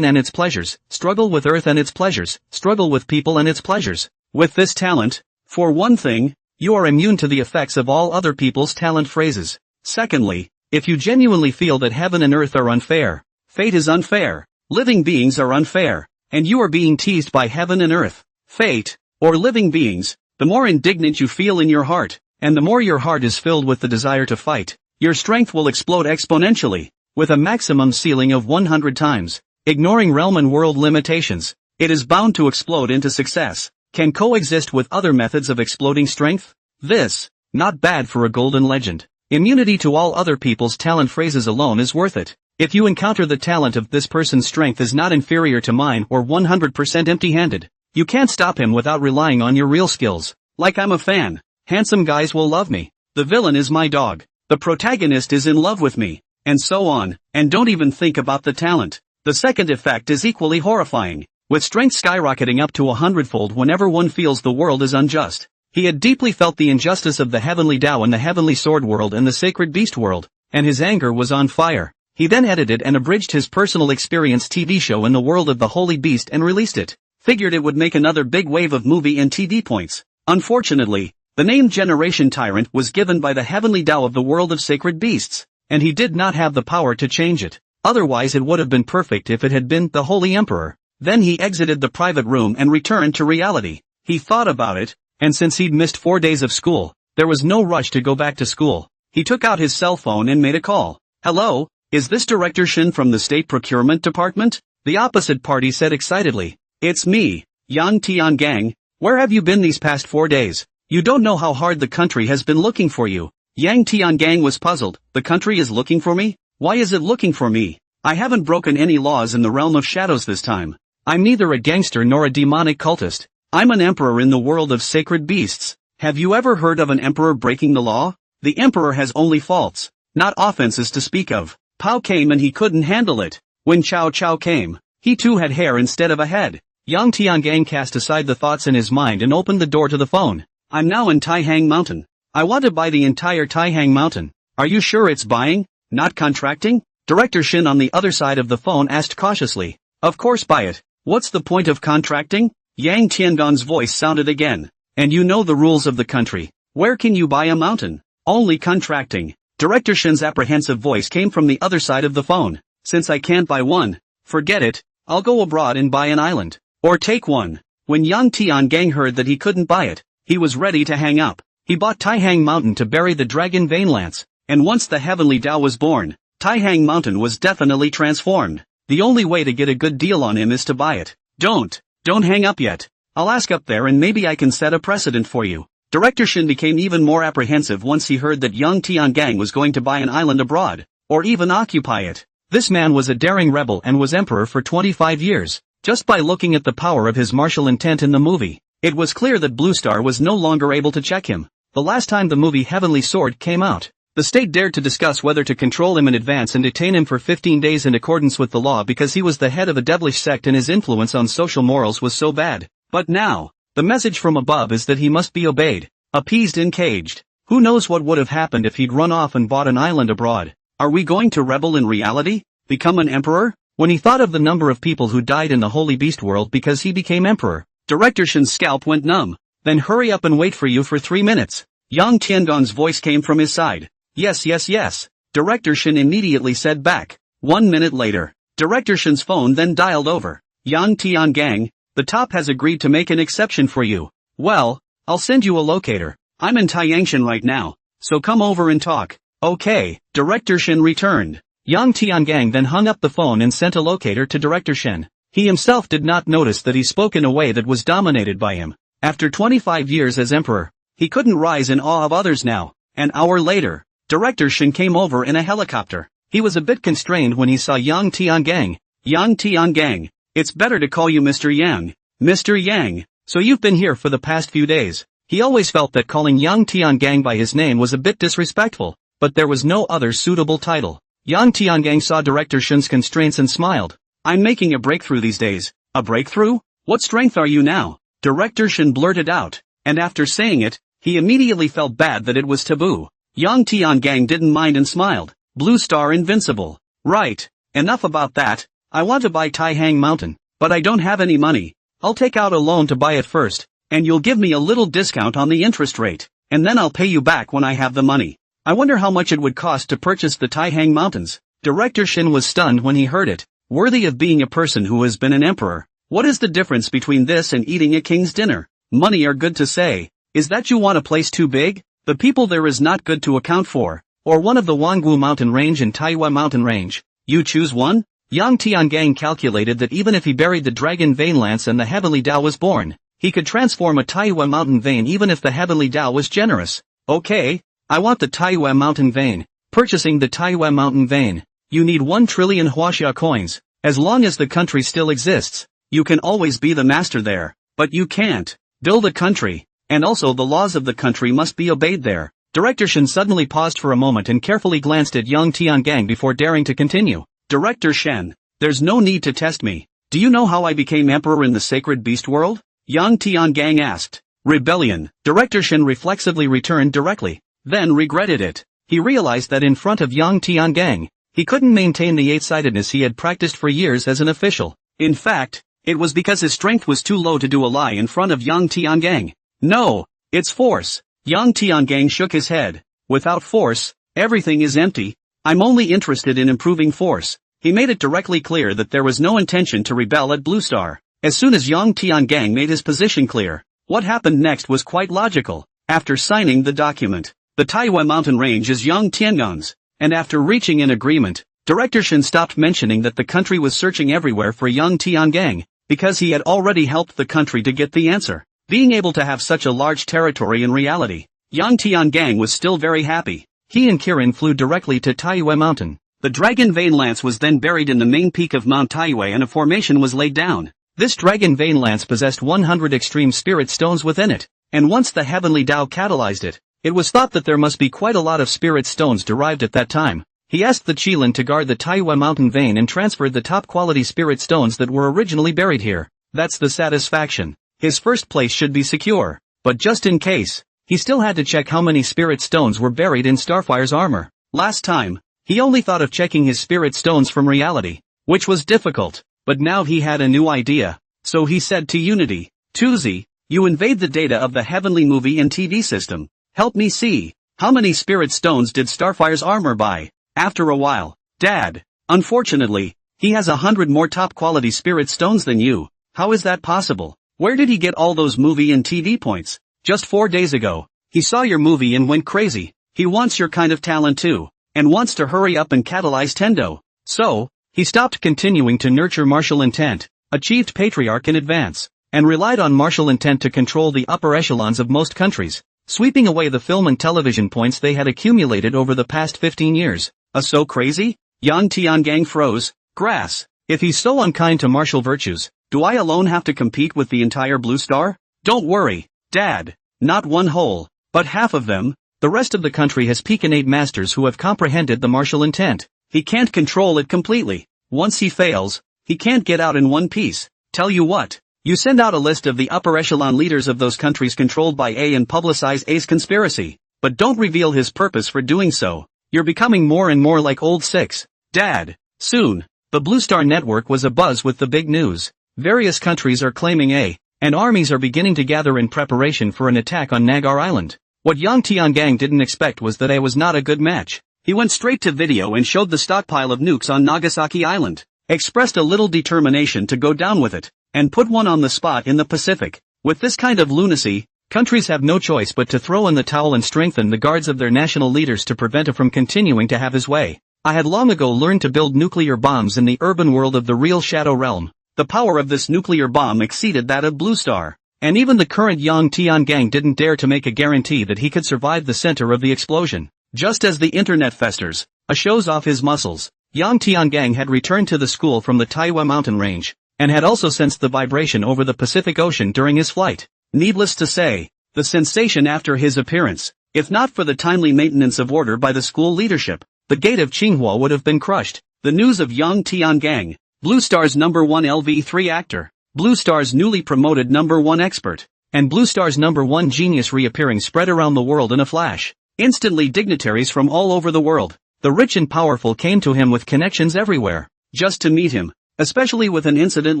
[SPEAKER 1] and its pleasures, struggle with earth and its pleasures, struggle with people and its pleasures. With this talent, for one thing, you are immune to the effects of all other people's talent phrases. Secondly, if you genuinely feel that heaven and earth are unfair, fate is unfair, living beings are unfair, and you are being teased by heaven and earth, fate, or living beings, the more indignant you feel in your heart, and the more your heart is filled with the desire to fight, your strength will explode exponentially, with a maximum ceiling of 100 times. Ignoring realm and world limitations, it is bound to explode into success. Can coexist with other methods of exploding strength? This, not bad for a golden legend. Immunity to all other people's talent phrases alone is worth it. If you encounter the talent of this person's strength is not inferior to mine or 100% empty-handed, you can't stop him without relying on your real skills. Like I'm a fan. Handsome guys will love me. The villain is my dog. The protagonist is in love with me. And so on, and don't even think about the talent. The second effect is equally horrifying, with strength skyrocketing up to 100-fold whenever one feels the world is unjust. He had deeply felt the injustice of the heavenly Tao and the heavenly sword world and the sacred beast world, and his anger was on fire. He then edited and abridged his personal experience TV show in the world of the holy beast and released it. Figured it would make another big wave of movie and TV points. Unfortunately, the name Generation Tyrant was given by the heavenly Tao of the world of sacred beasts, and he did not have the power to change it. Otherwise it would have been perfect if it had been the Holy Emperor. Then he exited the private room and returned to reality. He thought about it, and since he'd missed 4 days of school, there was no rush to go back to school. He took out his cell phone and made a call. Hello, is this Director Shin from the State Procurement Department? The opposite party said excitedly. It's me, Yang Tiangang. Where have you been these past 4 days? You don't know how hard the country has been looking for you. Yang Tiangang was puzzled. The country is looking for me? Why is it looking for me? I haven't broken any laws in the realm of shadows this time. I'm neither a gangster nor a demonic cultist. I'm an emperor in the world of sacred beasts. Have you ever heard of an emperor breaking the law? The emperor has only faults, not offenses to speak of. Pao came and he couldn't handle it. When Chow Chow came, he too had hair instead of a head. Yang Tiangang cast aside the thoughts in his mind and opened the door to the phone. I'm now in Taihang Mountain. I want to buy the entire Taihang Mountain. Are you sure it's buying, not contracting? Director Shin on the other side of the phone asked cautiously. Of course buy it. What's the point of contracting? Yang Tiangong's voice sounded again. And you know the rules of the country. Where can you buy a mountain? Only contracting. Director Shin's apprehensive voice came from the other side of the phone. Since I can't buy one, Forget it, I'll go abroad and buy an island. Or take one. When Yang Tiangang heard that he couldn't buy it, he was ready to hang up. He bought Taihang Mountain to bury the dragon vein lance, and once the heavenly Tao was born, Taihang Mountain was definitely transformed. The only way to get a good deal on him is to buy it. Don't hang up yet. I'll ask up there and maybe I can set a precedent for you. Director Shin became even more apprehensive once he heard that Yang Tiangang was going to buy an island abroad, or even occupy it. This man was a daring rebel and was emperor for 25 years. Just by looking at the power of his martial intent in the movie, it was clear that Blue Star was no longer able to check him. The last time the movie Heavenly Sword came out, the state dared to discuss whether to control him in advance and detain him for 15 days in accordance with the law because he was the head of a devilish sect and his influence on social morals was so bad. But now, the message from above is that he must be obeyed, appeased and caged. Who knows what would have happened if he'd run off and bought an island abroad? Are we going to rebel in reality? Become an emperor? When he thought of the number of people who died in the Holy Beast world because he became emperor, Director Shin's scalp went numb. Then hurry up and wait for you for 3 minutes. Yang Tiangong's voice came from his side. Yes. Director Shin immediately said back. 1 minute later, Director Shin's phone then dialed over. Yang Tiangang, the top has agreed to make an exception for you. Well, I'll send you a locator. I'm in Taiyangshan right now, so come over and talk. Okay, Director Shin returned. Yang Tiangang then hung up the phone and sent a locator to Director Shin. He himself did not notice that he spoke in a way that was dominated by him. After 25 years as emperor, he couldn't rise in awe of others now. An hour later, Director Shin came over in a helicopter. He was a bit constrained when he saw Yang Tiangang. Yang Tiangang, it's better to call you Mr. Yang. Mr. Yang, so you've been here for the past few days. He always felt that calling Yang Tiangang by his name was a bit disrespectful, but there was no other suitable title. Yang Tiangang saw Director Shin's constraints and smiled. I'm making a breakthrough these days. A breakthrough? What strength are you now? Director Shin blurted out, and after saying it, he immediately felt bad that it was taboo. Yang Tiangang didn't mind and smiled. Blue Star invincible. Right, enough about that. I want to buy Taihang Mountain, but I don't have any money. I'll take out a loan to buy it first, and you'll give me a little discount on the interest rate, and then I'll pay you back when I have the money. I wonder how much it would cost to purchase the Taihang Mountains. Director Shin was stunned when he heard it. Worthy of being a person who has been an emperor. What is the difference between this and eating a king's dinner? Money are good to say. Is that you want a place too big? The people there is not good to account for. Or one of the Wangwu mountain range and Taihua mountain range. You choose one? Yang Tiangang calculated that even if he buried the dragon vein lance and the heavenly Tao was born, he could transform a Taihua mountain vein even if the heavenly Tao was generous. Okay, I want the Taihua mountain vein. Purchasing the Taihua mountain vein. You need 1 trillion huaxia coins. As long as the country still exists, you can always be the master there. But you can't build a country, and also the laws of the country must be obeyed there. Director Shin suddenly paused for a moment and carefully glanced at Yang Tiangang before daring to continue. Director Shen, there's no need to test me. Do you know how I became emperor in the sacred beast world? Yang Tiangang asked. Rebellion. Director Shen reflexively returned directly, then regretted it. He realized that in front of Yang Tiangang, he couldn't maintain the eight-sidedness he had practiced for years as an official. In fact, it was because his strength was too low to do a lie in front of Yang Tiangang. No, it's force. Yang Tiangang shook his head. Without force, everything is empty. I'm only interested in improving force. He made it directly clear that there was no intention to rebel at Blue Star. As soon as Yang Tiangang made his position clear, what happened next was quite logical. After signing the document, the Taihua mountain range is Yang Tiangong's. And after reaching an agreement, Director Shin stopped mentioning that the country was searching everywhere for Yang Tiangang, because he had already helped the country to get the answer. Being able to have such a large territory in reality, Yang Tiangang was still very happy. He and Kirin flew directly to Taihua Mountain. The dragon vein lance was then buried in the main peak of Mount Taihua and a formation was laid down. This dragon vein lance possessed 100 extreme spirit stones within it, and once the heavenly Tao catalyzed it, it was thought that there must be quite a lot of spirit stones derived at that time. He asked the Qilin to guard the Taihua mountain vein and transferred the top quality spirit stones that were originally buried here. That's the satisfaction. His first place should be secure, but just in case, he still had to check how many spirit stones were buried in Starfire's armor. Last time, he only thought of checking his spirit stones from reality, which was difficult, but now he had a new idea. So he said to Unity, Tuzi, you invade the data of the heavenly movie and TV system. Help me see, how many spirit stones did Starfire's armor buy? After a while, Dad. Unfortunately, He has 100 more top-quality spirit stones than you. How is that possible? Where did he get all those movie and TV points? Just 4 days ago, he saw your movie and went crazy. He wants your kind of talent too, and wants to hurry up and catalyze Tendo. So, he stopped continuing to nurture martial intent, achieved patriarch in advance, and relied on martial intent to control the upper echelons of most countries, sweeping away the film and television points they had accumulated over the past 15 years. So crazy? Yang Tiangang froze. Grass. If he's so unkind to martial virtues, do I alone have to compete with the entire Blue Star? Don't worry, Dad. Not one whole, but half of them. The rest of the country has Pekinate masters who have comprehended the martial intent. He can't control it completely. Once he fails, he can't get out in one piece. Tell you what, you send out a list of the upper echelon leaders of those countries controlled by A and publicize A's conspiracy, but don't reveal his purpose for doing so. You're becoming more and more like old Six. Dad. Soon. The Blue Star Network was abuzz with the big news. Various countries are claiming A, and armies are beginning to gather in preparation for an attack on Nagar Island. What Yang Tiangang didn't expect was that A was not a good match. He went straight to video and showed the stockpile of nukes on Nagasaki Island, expressed a little determination to go down with it, and put one on the spot in the Pacific. With this kind of lunacy, countries have no choice but to throw in the towel and strengthen the guards of their national leaders to prevent him from continuing to have his way. I had long ago learned to build nuclear bombs in the urban world of the real Shadow Realm. The power of this nuclear bomb exceeded that of Blue Star, and even the current Yang Tiangang didn't dare to make a guarantee that he could survive the center of the explosion. Just as the internet festers, shows off his muscles, Yang Tiangang had returned to the school from the Taiwan mountain range, and had also sensed the vibration over the Pacific Ocean during his flight. Needless to say, the sensation after his appearance, if not for the timely maintenance of order by the school leadership, the gate of Tsinghua would have been crushed. The news of Yang Tiangang, Blue Star's #1 LV3 actor, Blue Star's newly promoted #1 expert, and Blue Star's #1 genius reappearing spread around the world in a flash. Instantly dignitaries from all over the world, the rich and powerful came to him with connections everywhere, just to meet him, especially with an incident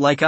[SPEAKER 1] like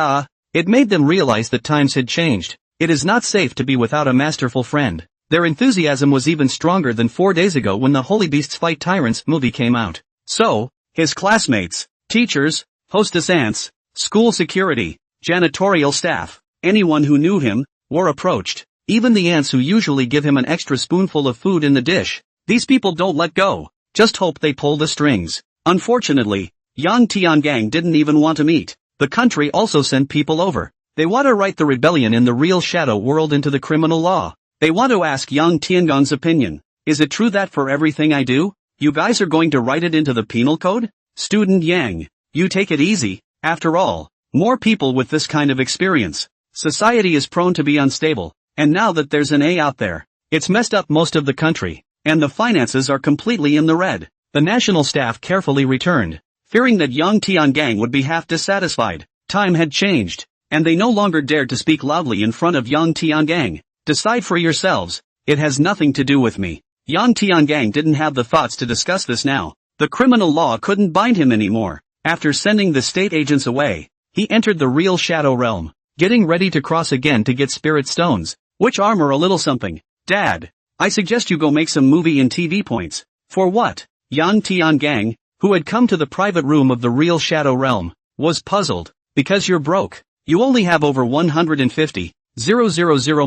[SPEAKER 1] it made them realize that times had changed. It is not safe to be without a masterful friend. Their enthusiasm was even stronger than 4 days ago when the Holy Beasts Fight Tyrants movie came out. So, his classmates, teachers, hostess aunts, school security, janitorial staff, anyone who knew him, were approached. Even the ants who usually give him an extra spoonful of food in the dish. These people don't let go, just hope they pull the strings. Unfortunately, Yang Tiangang didn't even want to meet. The country also sent people over. They want to write the rebellion in the real shadow world into the criminal law. They want to ask Yang Tiangang's opinion. Is it true that for everything I do, you guys are going to write it into the penal code? Student Yang, you take it easy. After all, more people with this kind of experience. Society is prone to be unstable, and now that there's an A out there, it's messed up most of the country, and the finances are completely in the red. The national staff carefully returned, fearing that Yang Tiangang would be half dissatisfied. Time had changed, and they no longer dared to speak loudly in front of Yang Tiangang. Decide for yourselves, it has nothing to do with me. Yang Tiangang didn't have the thoughts to discuss this now. The criminal law couldn't bind him anymore. After sending the state agents away, he entered the real Shadow Realm, getting ready to cross again to get spirit stones, which armor a little something. Dad, I suggest you go make some movie and TV points. For what? Yang Tiangang, who had come to the private room of the real Shadow Realm, was puzzled. Because you're broke. You only have over 150,000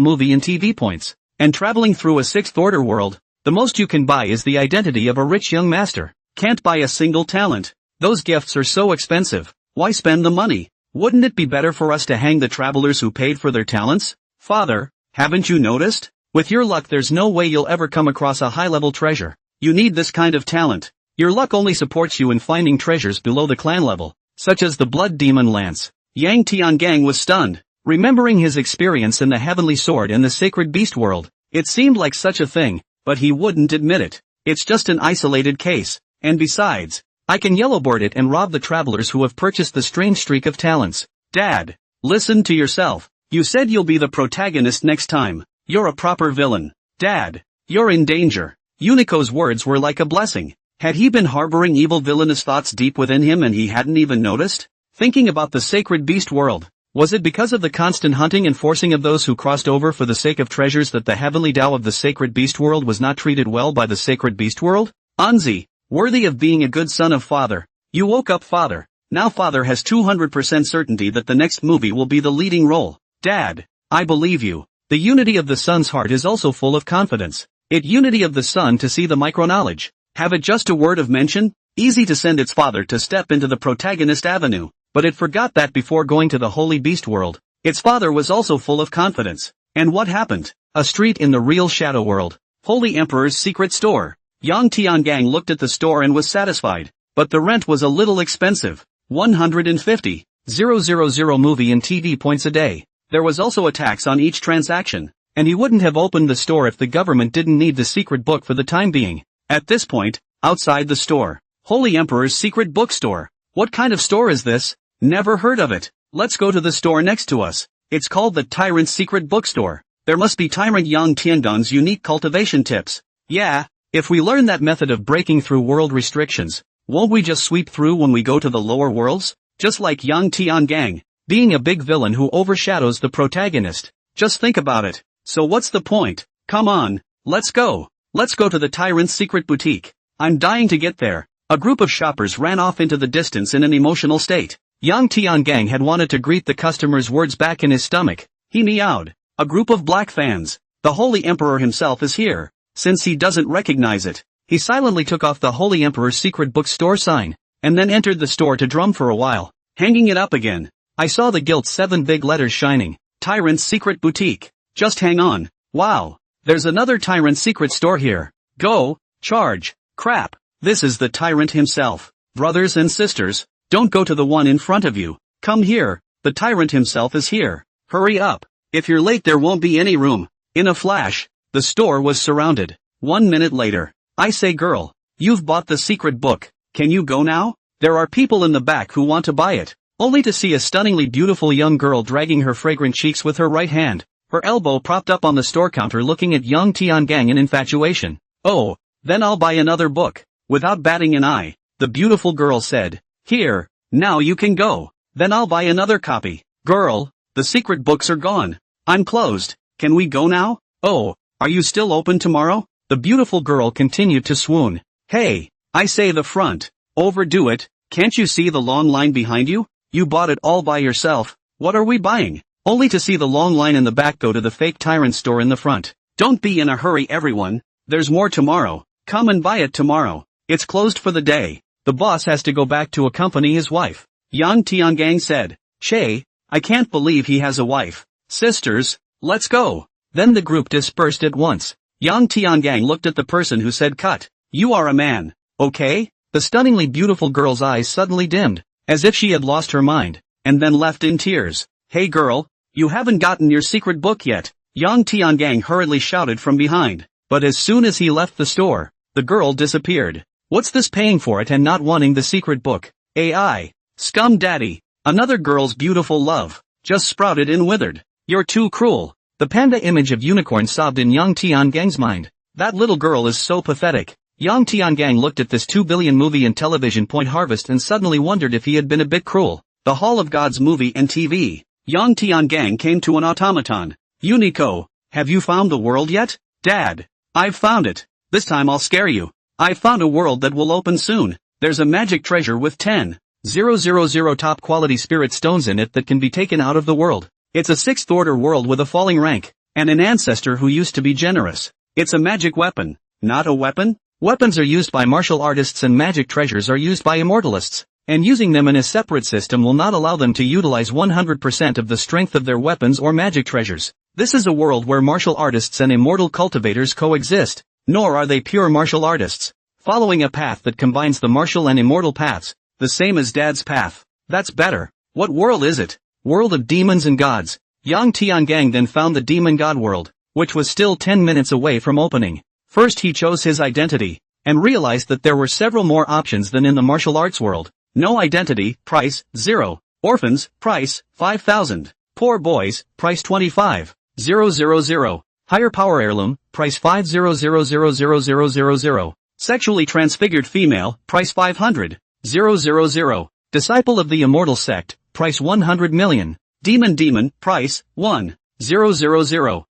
[SPEAKER 1] movie and TV points, and traveling through a sixth order world, the most you can buy is the identity of a rich young master. Can't buy a single talent. Those gifts are so expensive. Why spend the money? Wouldn't it be better for us to hang the travelers who paid for their talents? Father, haven't you noticed? With your luck there's no way you'll ever come across a high-level treasure. You need this kind of talent. Your luck only supports you in finding treasures below the clan level, such as the Blood Demon Lance. Yang Tiangang was stunned, remembering his experience in the Heavenly Sword and the Sacred Beast world. It seemed like such a thing, but he wouldn't admit it. It's just an isolated case, and besides, I can yellowboard it and rob the travelers who have purchased the strange streak of talents. Dad, listen to yourself. You said you'll be the protagonist next time. You're a proper villain. Dad, you're in danger. Unico's words were like a blessing. Had he been harboring evil villainous thoughts deep within him and he hadn't even noticed? Thinking about the Sacred Beast world, was it because of the constant hunting and forcing of those who crossed over for the sake of treasures that the heavenly Tao of the Sacred Beast world was not treated well by the Sacred Beast world? Anzi, worthy of being a good son of father. You woke up, father. Now father has 200% certainty that the next movie will be the leading role. Dad, I believe you. The unity of the son's heart is also full of confidence. It unity of the son to see the micro-knowledge. Have it just a word of mention? Easy to send its father to step into the protagonist avenue, but it forgot that before going to the holy beast world, its father was also full of confidence. And what happened? A street in the real shadow world. Holy Emperor's secret store. Yang Tiangang looked at the store and was satisfied, but the rent was a little expensive. 150,000 movie and TV points a day. There was also a tax on each transaction, and he wouldn't have opened the store if the government didn't need the secret book for the time being. At this point, outside the store, Holy Emperor's secret bookstore. What kind of store is this? Never heard of it. Let's go to the store next to us. It's called the Tyrant's Secret Bookstore. There must be Tyrant Yang Tiangong's unique cultivation tips. Yeah, if we learn that method of breaking through world restrictions, won't we just sweep through when we go to the lower worlds? Just like Yang Tiangang, being a big villain who overshadows the protagonist. Just think about it. So what's the point? Come on, let's go. Let's go to the Tyrant's Secret Boutique. I'm dying to get there. A group of shoppers ran off into the distance in an emotional state. Yang Tiangang had wanted to greet the customer's words back in his stomach. He meowed. A group of black fans. The Holy Emperor himself is here. Since he doesn't recognize it, he silently took off the Holy Emperor's secret bookstore sign, and then entered the store to drum for a while, hanging it up again. I saw the gilt 7 big letters shining. Tyrant's Secret Boutique. Just hang on. Wow. There's another Tyrant's secret store here. Go, charge. Crap. This is the Tyrant himself. Brothers and sisters, don't go to the one in front of you. Come here. The Tyrant himself is here. Hurry up. If you're late there won't be any room. In a flash, the store was surrounded. 1 minute later. I say girl, you've bought the secret book. Can you go now? There are people in the back who want to buy it. Only to see a stunningly beautiful young girl dragging her fragrant cheeks with her right hand. Her elbow propped up on the store counter looking at Yang Tiangang in infatuation. Oh, then I'll buy another book. Without batting an eye, the beautiful girl said, here, now you can go. Then I'll buy another copy. Girl, the secret books are gone. I'm closed. Can we go now? Oh, are you still open tomorrow? The beautiful girl continued to swoon. Hey, I say the front. Overdo it. Can't you see the long line behind you? You bought it all by yourself. What are we buying? Only to see the long line in the back go to the fake Tyrant store in the front. Don't be in a hurry everyone. There's more tomorrow. Come and buy it tomorrow. It's closed for the day. The boss has to go back to accompany his wife. Yang Tiangang said. Che, I can't believe he has a wife. Sisters, let's go. Then the group dispersed at once. Yang Tiangang looked at the person who said cut. You are a man, okay? The stunningly beautiful girl's eyes suddenly dimmed, as if she had lost her mind, and then left in tears. Hey girl, you haven't gotten your secret book yet. Yang Tiangang hurriedly shouted from behind, but as soon as he left the store, the girl disappeared. What's this paying for it and not wanting the secret book? AI. Scum daddy. Another girl's beautiful love, just sprouted and withered. You're too cruel. The panda image of unicorn sobbed in Yang Tiangang's mind. That little girl is so pathetic. Yang Tiangang looked at this 2 billion movie and television point harvest and suddenly wondered if he had been a bit cruel. The Hall of Gods movie and TV. Yang Tiangang came to an automaton. Unico, have you found the world yet? Dad, I've found it. This time I'll scare you. I've found a world that will open soon. There's a magic treasure with 10,000 top quality spirit stones in it that can be taken out of the world. It's a 6th order world with a falling rank, and an ancestor who used to be generous. It's a magic weapon. Not a weapon? Weapons are used by martial artists and magic treasures are used by immortalists, and using them in a separate system will not allow them to utilize 100% of the strength of their weapons or magic treasures. This is a world where martial artists and immortal cultivators coexist, nor are they pure martial artists, following a path that combines the martial and immortal paths, the same as Dad's path. That's better. What world is it? World of demons and gods. Yang Tiangang then found the demon god world, which was still 10 minutes away from opening. First he chose his identity, and realized that there were several more options than in the martial arts world. No identity, price, 0. Orphans, price, 5,000. Poor boys, price 25,000. Higher power heirloom, price 5,000,000. Sexually transfigured female, price 500,000. Disciple of the immortal sect, price 100 million. Demon, price, 1,000,000.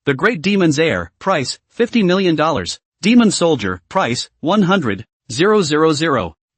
[SPEAKER 1] The Great Demon's Heir, price, $50 million. Demon Soldier, price, 100,000.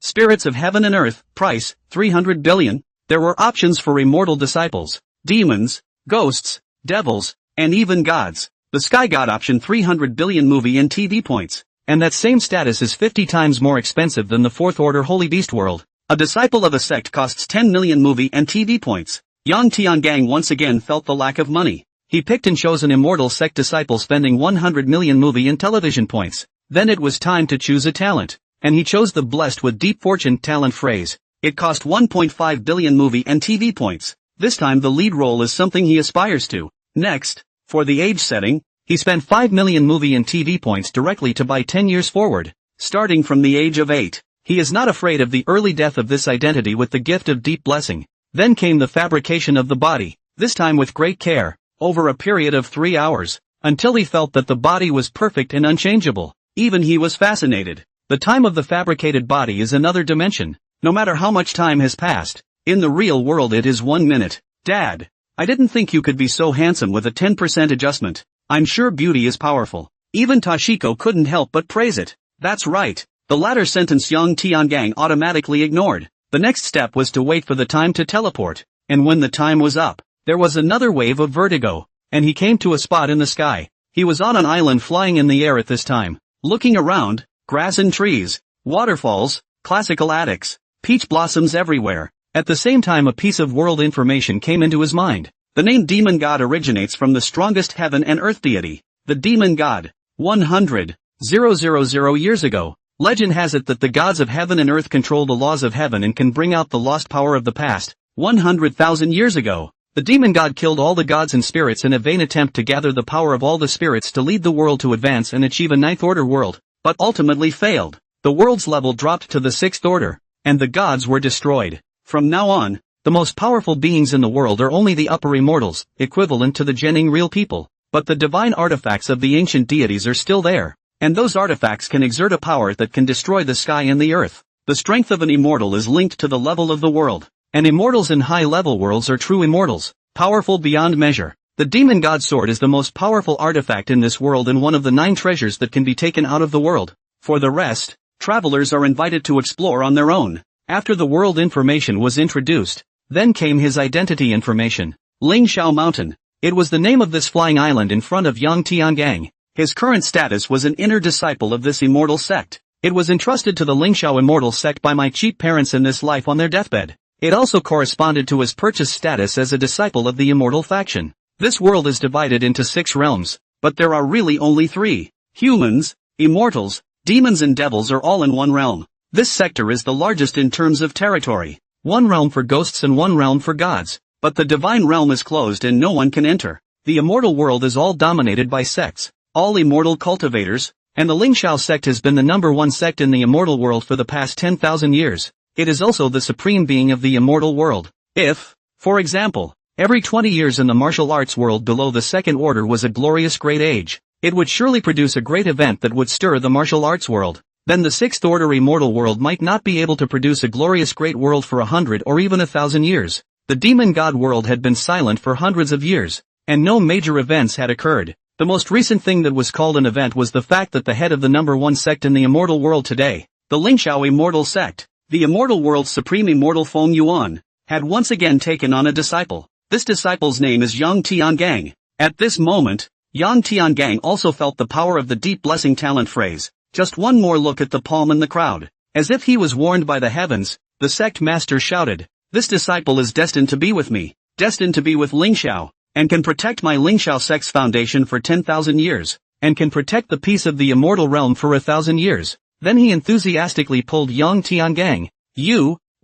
[SPEAKER 1] Spirits of heaven and earth, price, 300 billion. There were options for immortal disciples, demons, ghosts, devils, and even gods. The Sky God option 300 billion movie and TV points. And that same status is 50 times more expensive than the Fourth Order Holy Beast world. A disciple of a sect costs 10 million movie and TV points. Yang Tiangang once again felt the lack of money. He picked and chose an immortal sect disciple spending 100 million movie and television points. Then it was time to choose a talent. And he chose the blessed with deep fortune talent phrase. It cost 1.5 billion movie and TV points. This time the lead role is something he aspires to. Next, for the age setting, he spent 5 million movie and TV points directly to buy 10 years forward. Starting from the age of 8, he is not afraid of the early death of this identity with the gift of deep blessing. Then came the fabrication of the body, this time with great care, over a period of 3 hours, until he felt that the body was perfect and unchangeable. Even he was fascinated. The time of the fabricated body is another dimension. No matter how much time has passed, in the real world it is 1 minute. Dad, I didn't think you could be so handsome with a 10% adjustment. I'm sure beauty is powerful. Even Toshiko couldn't help but praise it. That's right. The latter sentence Yang Tiangang automatically ignored. The next step was to wait for the time to teleport. And when the time was up, there was another wave of vertigo. And he came to a spot in the sky. He was on an island flying in the air at this time. Looking around, grass and trees, waterfalls, classical attics, peach blossoms everywhere. At the same time a piece of world information came into his mind. The name Demon God originates from the strongest heaven and earth deity, the Demon God. 100,000 years ago, legend has it that the gods of heaven and earth control the laws of heaven and can bring out the lost power of the past. 100,000 years ago, the Demon God killed all the gods and spirits in a vain attempt to gather the power of all the spirits to lead the world to advance and achieve a ninth order world, but ultimately failed. The world's level dropped to the sixth order, and the gods were destroyed. From now on, the most powerful beings in the world are only the upper immortals, equivalent to the genuine real people. But the divine artifacts of the ancient deities are still there, and those artifacts can exert a power that can destroy the sky and the earth. The strength of an immortal is linked to the level of the world, and immortals in high-level worlds are true immortals, powerful beyond measure. The Demon God Sword is the most powerful artifact in this world and one of the 9 treasures that can be taken out of the world. For the rest, travelers are invited to explore on their own. After the world information was introduced, then came his identity information. Lingxiao Mountain. It was the name of this flying island in front of Yang Tiangang. His current status was an inner disciple of this immortal sect. It was entrusted to the Lingxiao immortal sect by my cheap parents in this life on their deathbed. It also corresponded to his purchase status as a disciple of the immortal faction. This world is divided into 6 realms, but there are really only 3. Humans, immortals, demons and devils are all in one realm. This sector is the largest in terms of territory. 1 realm for ghosts and 1 realm for gods. But the divine realm is closed and no one can enter. The immortal world is all dominated by sects, all immortal cultivators, and the Lingxiao sect has been the number 1 sect in the immortal world for the past 10,000 years. It is also the supreme being of the immortal world. If, for example, every 20 years in the martial arts world below the second order was a glorious great age, it would surely produce a great event that would stir the martial arts world. Then the sixth order immortal world might not be able to produce a glorious great world for 100 or even 1,000 years. The demon god world had been silent for hundreds of years, and no major events had occurred. The most recent thing that was called an event was the fact that the head of the number 1 sect in the immortal world today, the Lingxiao immortal sect, the immortal world's supreme immortal Feng Yuan, had once again taken on a disciple. This disciple's name is Yang Tiangang. At this moment, Yang Tiangang also felt the power of the deep blessing talent phrase. Just one more look at the palm in the crowd. As if he was warned by the heavens, the sect master shouted, "This disciple is destined to be with me, destined to be with Lingxiao, and can protect my Lingxiao sect's foundation for 10,000 years, and can protect the peace of the immortal realm for 1,000 years. Then he enthusiastically pulled Yang Tiangang.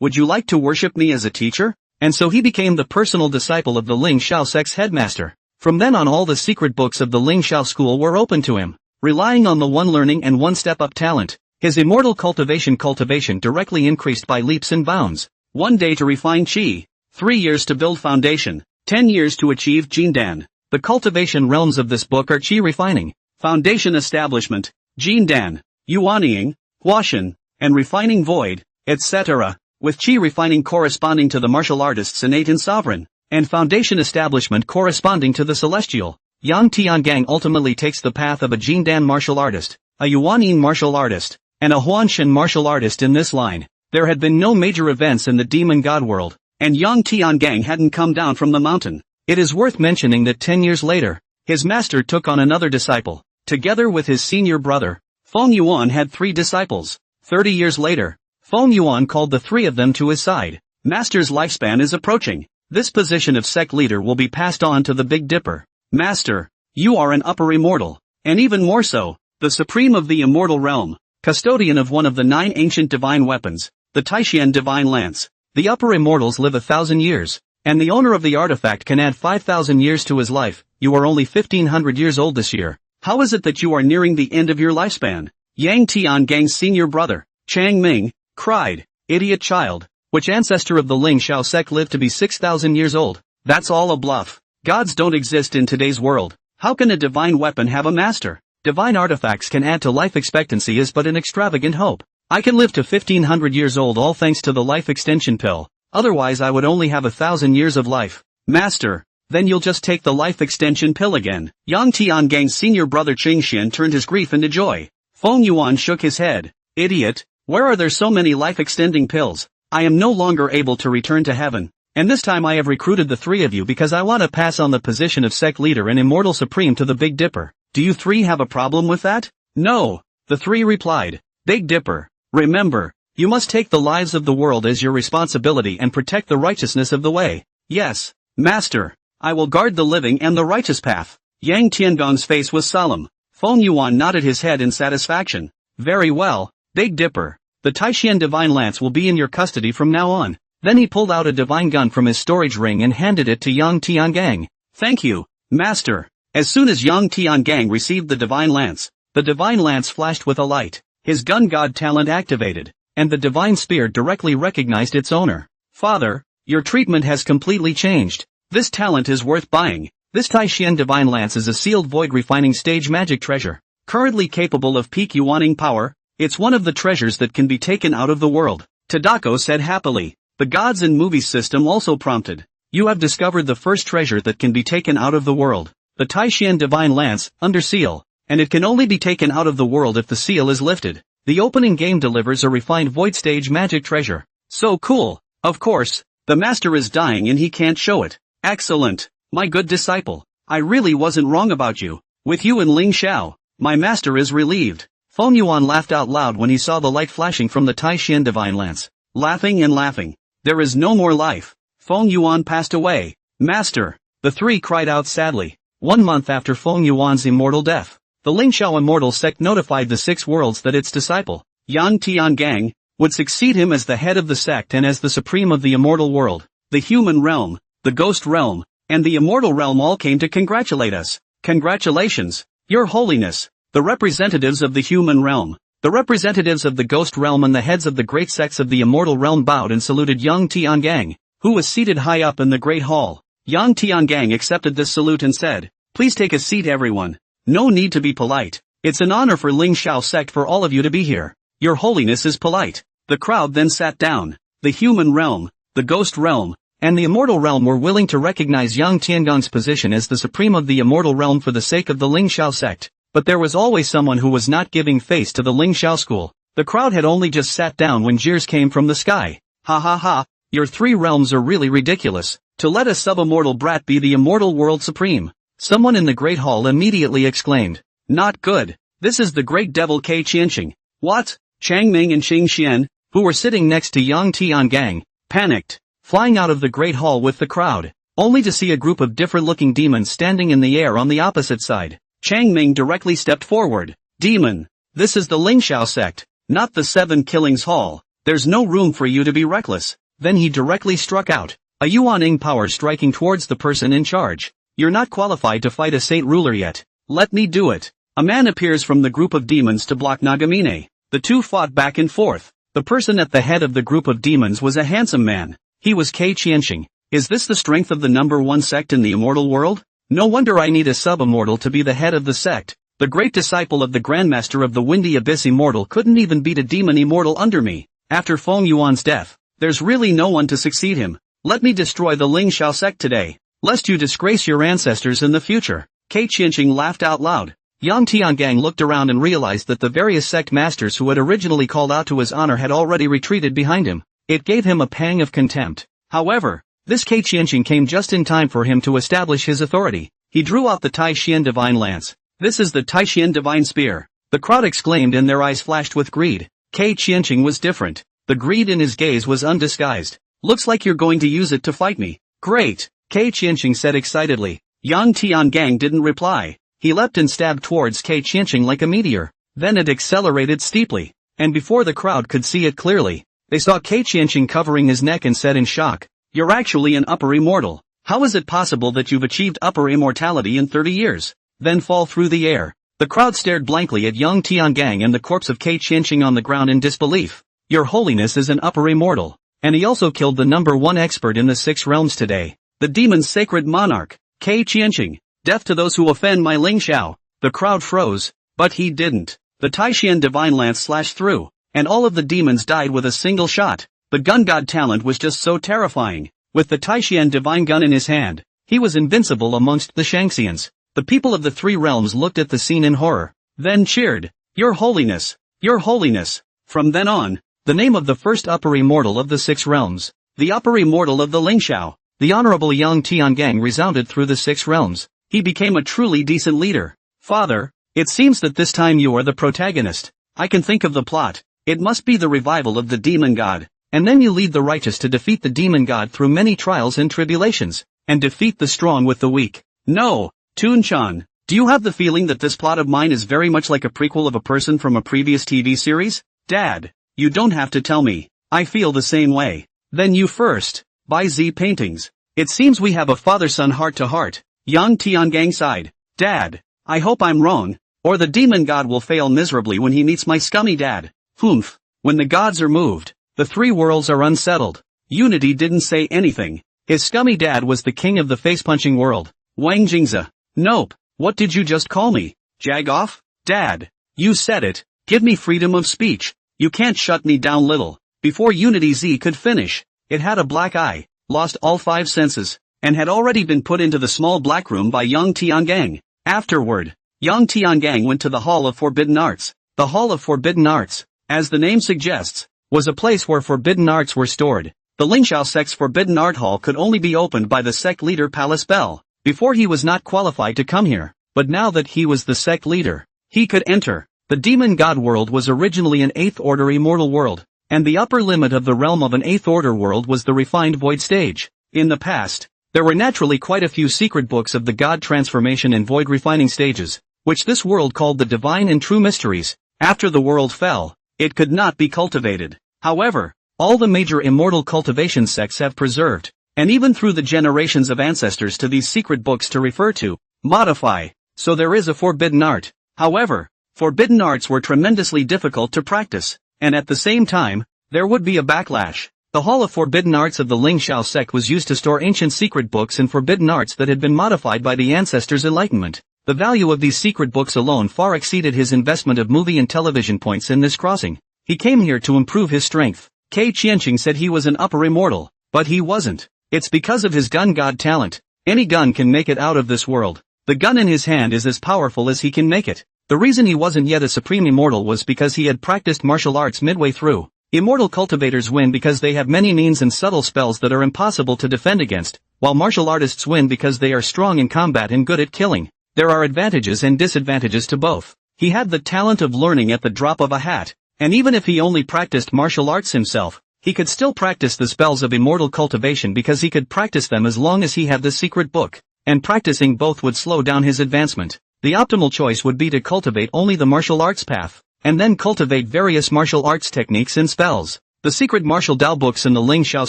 [SPEAKER 1] Would you like to worship me as a teacher? And so he became the personal disciple of the Lingxiao sect's headmaster. From then on all the secret books of the Lingxiao school were open to him. Relying on the one learning and one step-up talent, his immortal cultivation directly increased by leaps and bounds. 1 day to refine qi, 3 years to build foundation, 10 years to achieve jindan. The cultivation realms of this book are qi refining, foundation establishment, jindan, yuanying, huashan, and refining void, etc., with qi refining corresponding to the martial artist's innate and sovereign, and foundation establishment corresponding to the celestial. Yang Tiangang ultimately takes the path of a jindan martial artist, a yuanying martial artist, and a huanshan martial artist in this line. There had been no major events in the demon god world, and Yang Tiangang hadn't come down from the mountain. It is worth mentioning that 10 years later, his master took on another disciple. Together with his senior brother, Feng Yuan had 3 disciples. 30 years later, Feng Yuan called the 3 of them to his side. Master's lifespan is approaching. This position of sect leader will be passed on to the Big Dipper. Master, you are an upper immortal, and even more so, the supreme of the immortal realm, custodian of one of the 9 ancient divine weapons, the Taishian divine lance. The upper immortals live 1,000 years, and the owner of the artifact can add 5,000 years to his life. You are only 1,500 years old this year. How is it that you are nearing the end of your lifespan? Yang Tiangang's senior brother, Chang Ming, cried, idiot child, which ancestor of the Ling Xiao sect lived to be 6,000 years old? That's all a bluff. Gods don't exist in today's world. How can a divine weapon have a master? Divine artifacts can add to life expectancy is but an extravagant hope. I can live to 1,500 years old all thanks to the life extension pill. Otherwise I would only have 1,000 years of life. Master, then you'll just take the life extension pill again. Yang Tiangang's senior brother Qingxian turned his grief into joy. Feng Yuan shook his head. Idiot, where are there so many life-extending pills? I am no longer able to return to heaven. And this time I have recruited the 3 of you because I want to pass on the position of sect leader and immortal supreme to the Big Dipper. Do you 3 have a problem with that? No, the 3 replied. Big Dipper, remember, you must take the lives of the world as your responsibility and protect the righteousness of the way. Yes, Master, I will guard the living and the righteous path. Yang Tiangong's face was solemn. Feng Yuan nodded his head in satisfaction. Very well, Big Dipper. The Taishian divine lance will be in your custody from now on. Then he pulled out a divine gun from his storage ring and handed it to Yang Tiangang. Thank you, Master. As soon as Yang Tiangang received the divine lance flashed with a light. His gun god talent activated, and the divine spear directly recognized its owner. Father, your treatment has completely changed. This talent is worth buying. This Taishian divine lance is a sealed void refining stage magic treasure. Currently capable of peak Yuaning power, it's one of the treasures that can be taken out of the world. Tadako said happily. The gods and movies system also prompted. You have discovered the first treasure that can be taken out of the world. The Taishian divine lance, under seal. And it can only be taken out of the world if the seal is lifted. The opening game delivers a refined void stage magic treasure. So cool. Of course, the master is dying and he can't show it. Excellent, my good disciple. I really wasn't wrong about you. With you and Ling Xiao, my master is relieved. Feng Yuan laughed out loud when he saw the light flashing from the Taishian divine lance. Laughing and laughing. There is no more life. Feng Yuan passed away. Master, the 3 cried out sadly. 1 month after Feng Yuan's immortal death, the Ling Xiao immortal sect notified the 6 worlds that its disciple, Yang Tiangang, would succeed him as the head of the sect and as the supreme of the immortal world. The human realm, the ghost realm, and the immortal realm all came to congratulate us. Congratulations, Your Holiness, the representatives of the human realm, the representatives of the ghost realm and the heads of the great sects of the immortal realm bowed and saluted Yang Tiangang, who was seated high up in the great hall. Yang Tiangang accepted this salute and said, Please take a seat everyone. No need to be polite. It's an honor for Ling Xiao sect for all of you to be here. Your Holiness is polite. The crowd then sat down. The human realm, the ghost realm, and the immortal realm were willing to recognize Yang Tiangong's position as the supreme of the immortal realm for the sake of the Ling Xiao sect. But there was always someone who was not giving face to the Ling Xiao school. The crowd had only just sat down when jeers came from the sky. Ha ha ha, your 3 realms are really ridiculous. To let a sub-immortal brat be the immortal world supreme. Someone in the great hall immediately exclaimed. Not good. This is the great devil K Qianxing. What? Chang Ming and Xing Xian, who were sitting next to Yang Tiangang, panicked, flying out of the great hall with the crowd, only to see a group of different-looking demons standing in the air on the opposite side. Chang Ming directly stepped forward. Demon, this is the Ling Xiao sect, not the 7 Killings Hall. There's no room for you to be reckless. Then he directly struck out, a Yuaning power striking towards the person in charge. You're not qualified to fight a saint ruler yet. Let me do it. A man appears from the group of demons to block Nagamine. The 2 fought back and forth. The person at the head of the group of demons was a handsome man. He was K Qianxing. Is this the strength of the number 1 sect in the immortal world? No wonder I need a sub-immortal to be the head of the sect. The great disciple of the Grandmaster of the Windy Abyss Immortal couldn't even beat a demon immortal under me. After Feng Yuan's death, there's really no one to succeed him. Let me destroy the Ling Xiao sect today, lest you disgrace your ancestors in the future. K Qianxing laughed out loud. Yang Tiangang looked around and realized that the various sect masters who had originally called out to his honor had already retreated behind him. It gave him a pang of contempt. However, this Kei Qianqing came just in time for him to establish his authority. He drew out the Tai Xian Divine Lance. This is the Tai Xian Divine Spear. The crowd exclaimed and their eyes flashed with greed. Kei Qianqing was different. The greed in his gaze was undisguised. Looks like you're going to use it to fight me. Great, Kei Qianqing said excitedly. Yang Tiangang didn't reply. He leapt and stabbed towards Kei Qianqing like a meteor. Then it accelerated steeply. And before the crowd could see it clearly, they saw Kei Qianqing covering his neck and said in shock, "You're actually an upper immortal. How is it possible that you've achieved upper immortality in 30 years? Then fall through the air." The crowd stared blankly at Yang Tiangang and the corpse of Kei Qianqing on the ground in disbelief. "Your Holiness is an upper immortal. And he also killed the #1 expert in the 6 realms today. The demon's sacred monarch, Kei Qianqing. Death to those who offend my Ling Xiao." The crowd froze, but he didn't. The Tai Xian Divine Lance slashed through, and all of the demons died with a single shot. The gun god talent was just so terrifying. With the Tai Xian Divine Gun in his hand, he was invincible amongst the Shangxians. The people of the 3 realms looked at the scene in horror, then cheered, "Your Holiness! Your Holiness!" From then on, the name of the first upper immortal of the 6 realms, the upper immortal of the Ling Xiao, the Honorable Yang Tiangang resounded through the 6 realms. He became a truly decent leader. "Father, it seems that this time you are the protagonist. I can think of the plot. It must be the revival of the demon god, and then you lead the righteous to defeat the demon god through many trials and tribulations, and defeat the strong with the weak." "No, Toon-chan, do you have the feeling that this plot of mine is very much like a prequel of a person from a previous TV series?" "Dad, you don't have to tell me. I feel the same way." "Then you first." By Z Paintings. "It seems we have a father-son heart-to-heart." Yang Tiangang sighed. "Dad, I hope I'm wrong, or the demon god will fail miserably when he meets my scummy dad." "Humph, when the gods are moved, the 3 worlds are unsettled." Unity didn't say anything. His scummy dad was the king of the face-punching world, Wang Jingzi. "Nope, what did you just call me? Jag-off?" "Dad, you said it, give me freedom of speech. You can't shut me down little." Before Unity Z could finish, it had a black eye, lost all 5 senses, and had already been put into the small black room by Yang Tiangang. Afterward, Yang Tiangang went to the Hall of Forbidden Arts. The Hall of Forbidden Arts, as the name suggests, was a place where forbidden arts were stored. The Lingxiao sect's Forbidden Art Hall could only be opened by the sect leader Palace Bell. Before he was not qualified to come here, but now that he was the sect leader, he could enter. The demon god world was originally an 8th order immortal world, and the upper limit of the realm of an 8th order world was the refined void stage. In the past, there were naturally quite a few secret books of the god transformation and void refining stages, which this world called the divine and true mysteries. After the world fell, it could not be cultivated. However, all the major immortal cultivation sects have preserved, and even through the generations of ancestors to these secret books to refer to, modify, so there is a forbidden art. However, forbidden arts were tremendously difficult to practice, and at the same time, there would be a backlash. The Hall of Forbidden Arts of the Lingxiao sect was used to store ancient secret books and forbidden arts that had been modified by the ancestors' enlightenment. The value of these secret books alone far exceeded his investment of movie and television points in this crossing. He came here to improve his strength. Kei Qianqing said he was an upper immortal, but he wasn't. It's because of his gun god talent. Any gun can make it out of this world. The gun in his hand is as powerful as he can make it. The reason he wasn't yet a supreme immortal was because he had practiced martial arts midway through. Immortal cultivators win because they have many means and subtle spells that are impossible to defend against, while martial artists win because they are strong in combat and good at killing. There are advantages and disadvantages to both. He had the talent of learning at the drop of a hat, and even if he only practiced martial arts himself, he could still practice the spells of immortal cultivation because he could practice them as long as he had the secret book, and practicing both would slow down his advancement. The optimal choice would be to cultivate only the martial arts path, and then cultivate various martial arts techniques and spells. The secret martial Dao books in the Lingxiao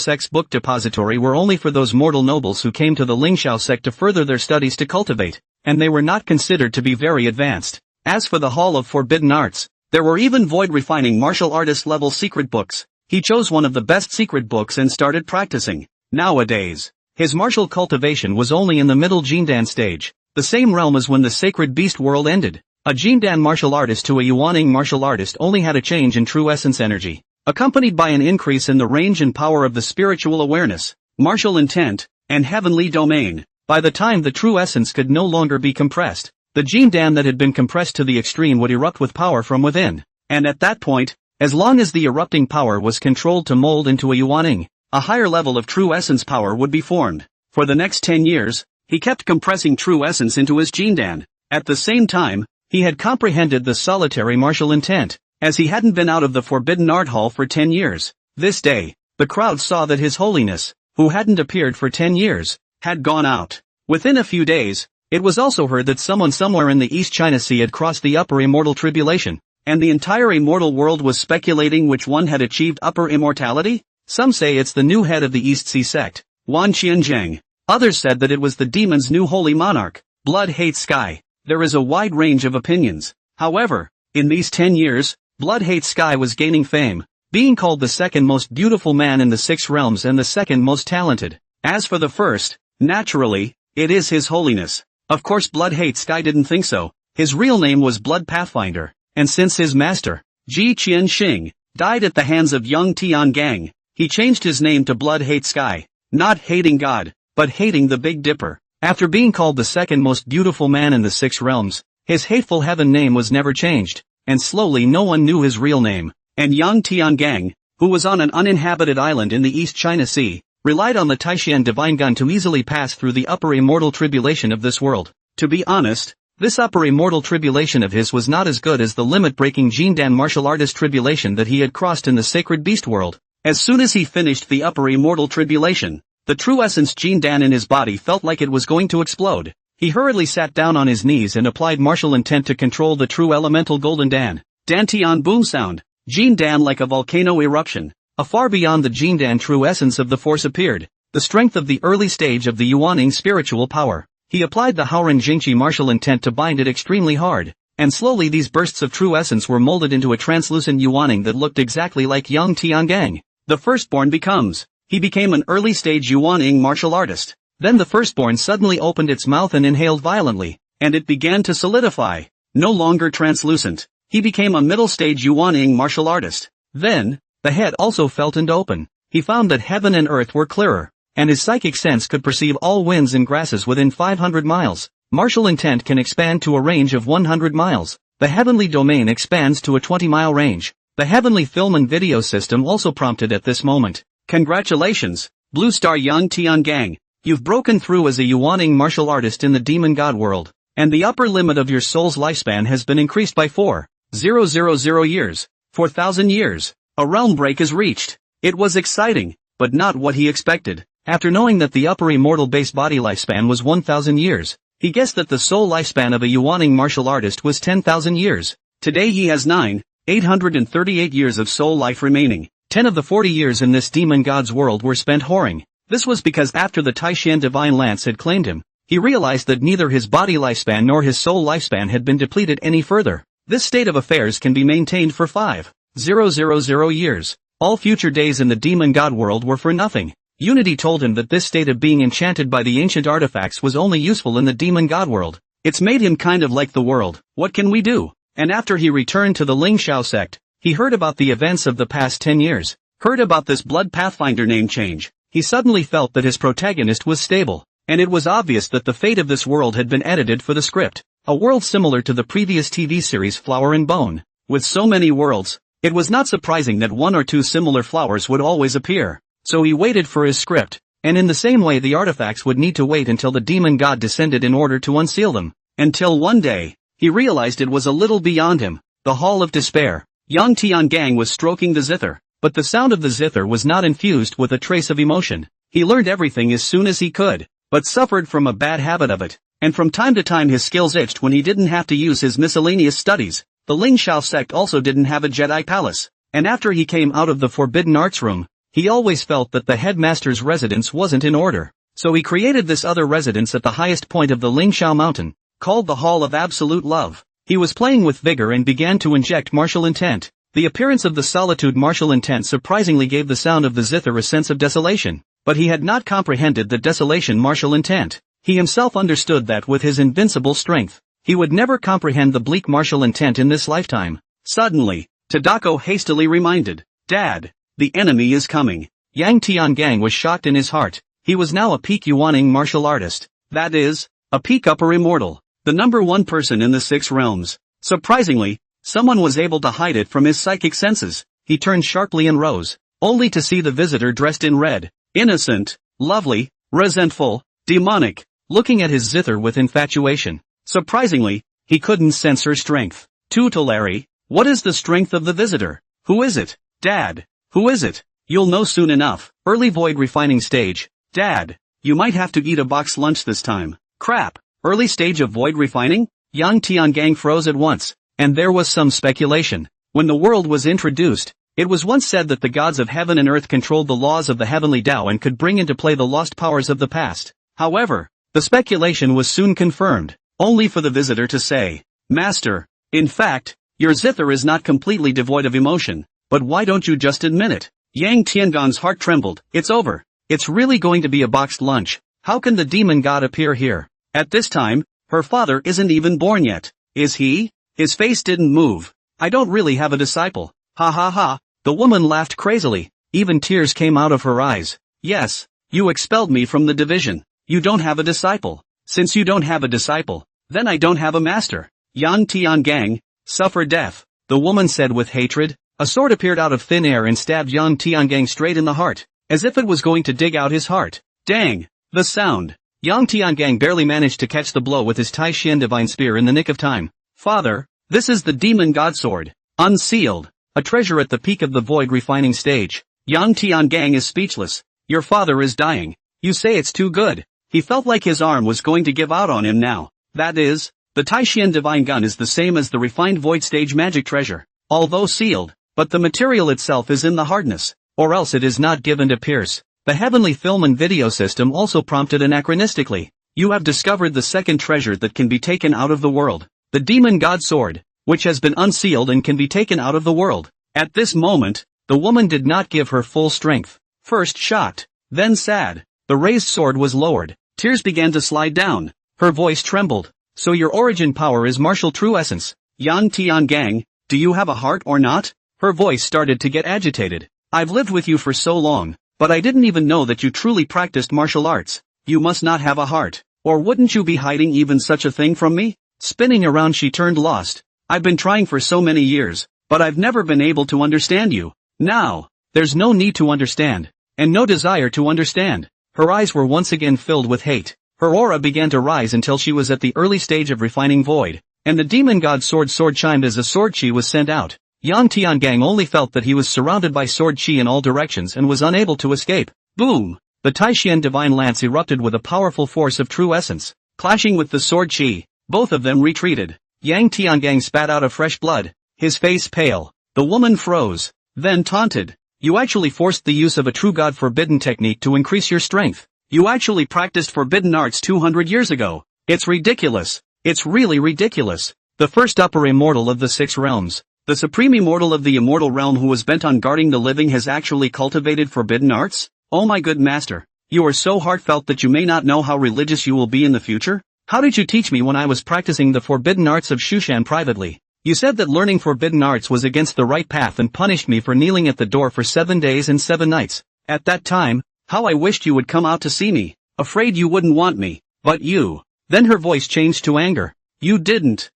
[SPEAKER 1] sect's book depository were only for those mortal nobles who came to the Lingxiao sect to further their studies to cultivate, and they were not considered to be very advanced. As for the Hall of Forbidden Arts, there were even void-refining martial artist-level secret books. He chose one of the best secret books and started practicing. Nowadays, his martial cultivation was only in the middle Jindan stage, the same realm as when the sacred beast world ended. A Jindan martial artist to a Yuaning martial artist only had a change in true essence energy, accompanied by an increase in the range and power of the spiritual awareness, martial intent, and heavenly domain. By the time the true essence could no longer be compressed, the jindan that had been compressed to the extreme would erupt with power from within. And at that point, as long as the erupting power was controlled to mold into a yuaning, a higher level of true essence power would be formed. For the next 10 years, he kept compressing true essence into his jindan. At the same time, he had comprehended the solitary martial intent, as he hadn't been out of the forbidden art hall for 10 years. This day, the crowd saw that His Holiness, who hadn't appeared for 10 years, had gone out. Within a few days, it was also heard that someone somewhere in the East China Sea had crossed the upper immortal tribulation, and the entire immortal world was speculating which one had achieved upper immortality. Some say it's the new head of the East Sea sect, Wan Qianzheng. Others said that it was the demon's new holy monarch, Blood Hates Sky. There is a wide range of opinions. However, in these 10 years, Blood Hates Sky was gaining fame, being called the second most beautiful man in the 6 realms and the second most talented. As for the first, naturally, it is His Holiness. Of course Blood Hates Sky didn't think so. His real name was Blood Pathfinder, and since his master, Ji Qianxing, died at the hands of young Tiangang, he changed his name to Blood Hates Sky, not hating God, but hating the Big Dipper. After being called the second most beautiful man in the 6 realms, his hateful heaven name was never changed, and slowly no one knew his real name, and young Tiangang, who was on an uninhabited island in the East China Sea, relied on the Taishan divine gun to easily pass through the upper immortal tribulation of this world. To be honest, this upper immortal tribulation of his was not as good as the limit-breaking jindan martial artist tribulation that he had crossed in the sacred beast world. As soon as he finished the upper immortal tribulation, the true essence jindan in his body felt like it was going to explode. He hurriedly sat down on his knees and applied martial intent to control the true elemental golden dan. Dantian boom sound. Jindan like a volcano eruption. Afar beyond the jindan true essence of the force appeared, the strength of the early stage of the yuaning spiritual power. He applied the Haoren Jingqi martial intent to bind it extremely hard, and slowly these bursts of true essence were molded into a translucent yuaning that looked exactly like young Tiangang. The firstborn becomes. He became an early-stage yuaning martial artist. Then the firstborn suddenly opened its mouth and inhaled violently, and it began to solidify. No longer translucent, he became a middle-stage yuaning martial artist. Then, the head also felt and open. He found that heaven and earth were clearer, and his psychic sense could perceive all winds and grasses within 500 miles. Martial intent can expand to a range of 100 miles. The heavenly domain expands to a 20-mile range. The heavenly film and video system also prompted at this moment. Congratulations, Blue Star young Tiangang. You've broken through as a yuaning martial artist in the demon god world, and the upper limit of your soul's lifespan has been increased by 4,000 years. 4,000 years. A realm break is reached. It was exciting, but not what he expected. After knowing that the upper immortal base body lifespan was 1,000 years, he guessed that the soul lifespan of a yuaning martial artist was 10,000 years. Today he has 9,838 years of soul life remaining. 10 of the 40 years in this demon god's world were spent whoring. This was because after the Taishan divine lance had claimed him, he realized that neither his body lifespan nor his soul lifespan had been depleted any further. This state of affairs can be maintained for 5,000 years. All future days in the demon god world were for nothing. Unity told him that this state of being enchanted by the ancient artifacts was only useful in the demon god world. It's made him kind of like the world. What can we do? And after he returned to the Ling Shao sect, he heard about the events of the past 10 years, heard about this Blood Pathfinder name change. He suddenly felt that his protagonist was stable, and it was obvious that the fate of this world had been edited for the script. A world similar to the previous TV series Flower and Bone. With so many worlds, it was not surprising that 1 or 2 similar flowers would always appear. So he waited for his script, and in the same way the artifacts would need to wait until the demon god descended in order to unseal them. Until one day, he realized it was a little beyond him, the Hall of Despair. Young Tiangang was stroking the zither, but the sound of the zither was not infused with a trace of emotion. He learned everything as soon as he could, but suffered from a bad habit of it, and from time to time his skills itched when he didn't have to use his miscellaneous studies. The Ling Shao sect also didn't have a Jedi palace, and after he came out of the Forbidden Arts room, he always felt that the headmaster's residence wasn't in order. So he created this other residence at the highest point of the Ling Shao mountain, called the Hall of Absolute Love. He was playing with vigor and began to inject martial intent. The appearance of the solitude martial intent surprisingly gave the sound of the zither a sense of desolation, but he had not comprehended the desolation martial intent. He himself understood that with his invincible strength, he would never comprehend the bleak martial intent in this lifetime. Suddenly, Tadako hastily reminded, "Dad, the enemy is coming." Yang Tiangang was shocked in his heart. He was now a peak yuaning martial artist. That is, a peak upper immortal. the number one person in the 6 realms. Surprisingly, someone was able to hide it from his psychic senses. He turned sharply and rose, only to see the visitor dressed in red, innocent, lovely, resentful, demonic, looking at his zither with infatuation. Surprisingly, he couldn't sense her strength. Tutelary, what is the strength of the visitor? Who is it? Dad, who is it? You'll know soon enough. Early void refining stage. Dad, you might have to eat a box lunch this time. Crap. Early stage of void refining? Yang Tiangang froze at once, and there was some speculation. When the world was introduced, it was once said that the gods of heaven and earth controlled the laws of the heavenly Tao and could bring into play the lost powers of the past. However, the speculation was soon confirmed, only for the visitor to say, Master, in fact, your zither is not completely devoid of emotion, but why don't you just admit it? Yang Tiangong's heart trembled. It's over. It's really going to be a boxed lunch. How can the demon god appear here? At this time, her father isn't even born yet. Is he? His face didn't move. I don't really have a disciple. Ha ha ha. The woman laughed crazily. Even tears came out of her eyes. Yes, you expelled me from the division. You don't have a disciple. Since you don't have a disciple, then I don't have a master. Yang Tiangang, suffer death, the woman said with hatred. A sword appeared out of thin air and stabbed Yang Tiangang straight in the heart, as if it was going to dig out his heart. Dang! The sound! Yang Tiangang barely managed to catch the blow with his Tai Xian divine spear in the nick of time. Father, this is the demon god sword. Unsealed. A treasure at the peak of the void refining stage. Yang Tiangang is speechless. Your father is dying. You say it's too good. He felt like his arm was going to give out on him now. That is, the Tai Xian divine gun is the same as the refined void stage magic treasure, although sealed. But the material itself is in the hardness, or else it is not given to pierce. The heavenly film and video system also prompted anachronistically. You have discovered the second treasure that can be taken out of the world. The demon god sword, which has been unsealed and can be taken out of the world. At this moment, the woman did not give her full strength. First shocked, then sad. The raised sword was lowered. Tears began to slide down. Her voice trembled. So your origin power is martial true essence. Yang Tiangang, do you have a heart or not? Her voice started to get agitated. I've lived with you for so long, but I didn't even know that you truly practiced martial arts. You must not have a heart, or wouldn't you be hiding even such a thing from me? Spinning around she turned lost. I've been trying for so many years, but I've never been able to understand you. Now, there's no need to understand, and no desire to understand. Her eyes were once again filled with hate. Her aura began to rise until she was at the early stage of refining void, and the demon god sword chimed as a sword chi was sent out. Yang Tiangang only felt that he was surrounded by sword chi in all directions and was unable to escape. Boom! The Tai Xian divine lance erupted with a powerful force of true essence. Clashing with the sword chi, both of them retreated. Yang Tiangang spat out a fresh blood, his face pale. The woman froze, then taunted. You actually forced the use of a true god forbidden technique to increase your strength. You actually practiced forbidden arts 200 years ago. It's ridiculous. It's really ridiculous. The first upper immortal of the 6 realms. The supreme immortal of the immortal realm who was bent on guarding the living has actually cultivated forbidden arts? Oh my good master, you are so heartfelt that you may not know how religious you will be in the future? How did you teach me when I was practicing the forbidden arts of Shushan privately? You said that learning forbidden arts was against the right path and punished me for kneeling at the door for 7 days and 7 nights. At that time, how I wished you would come out to see me. Afraid you wouldn't want me, but you. Then her voice changed to anger. You didn't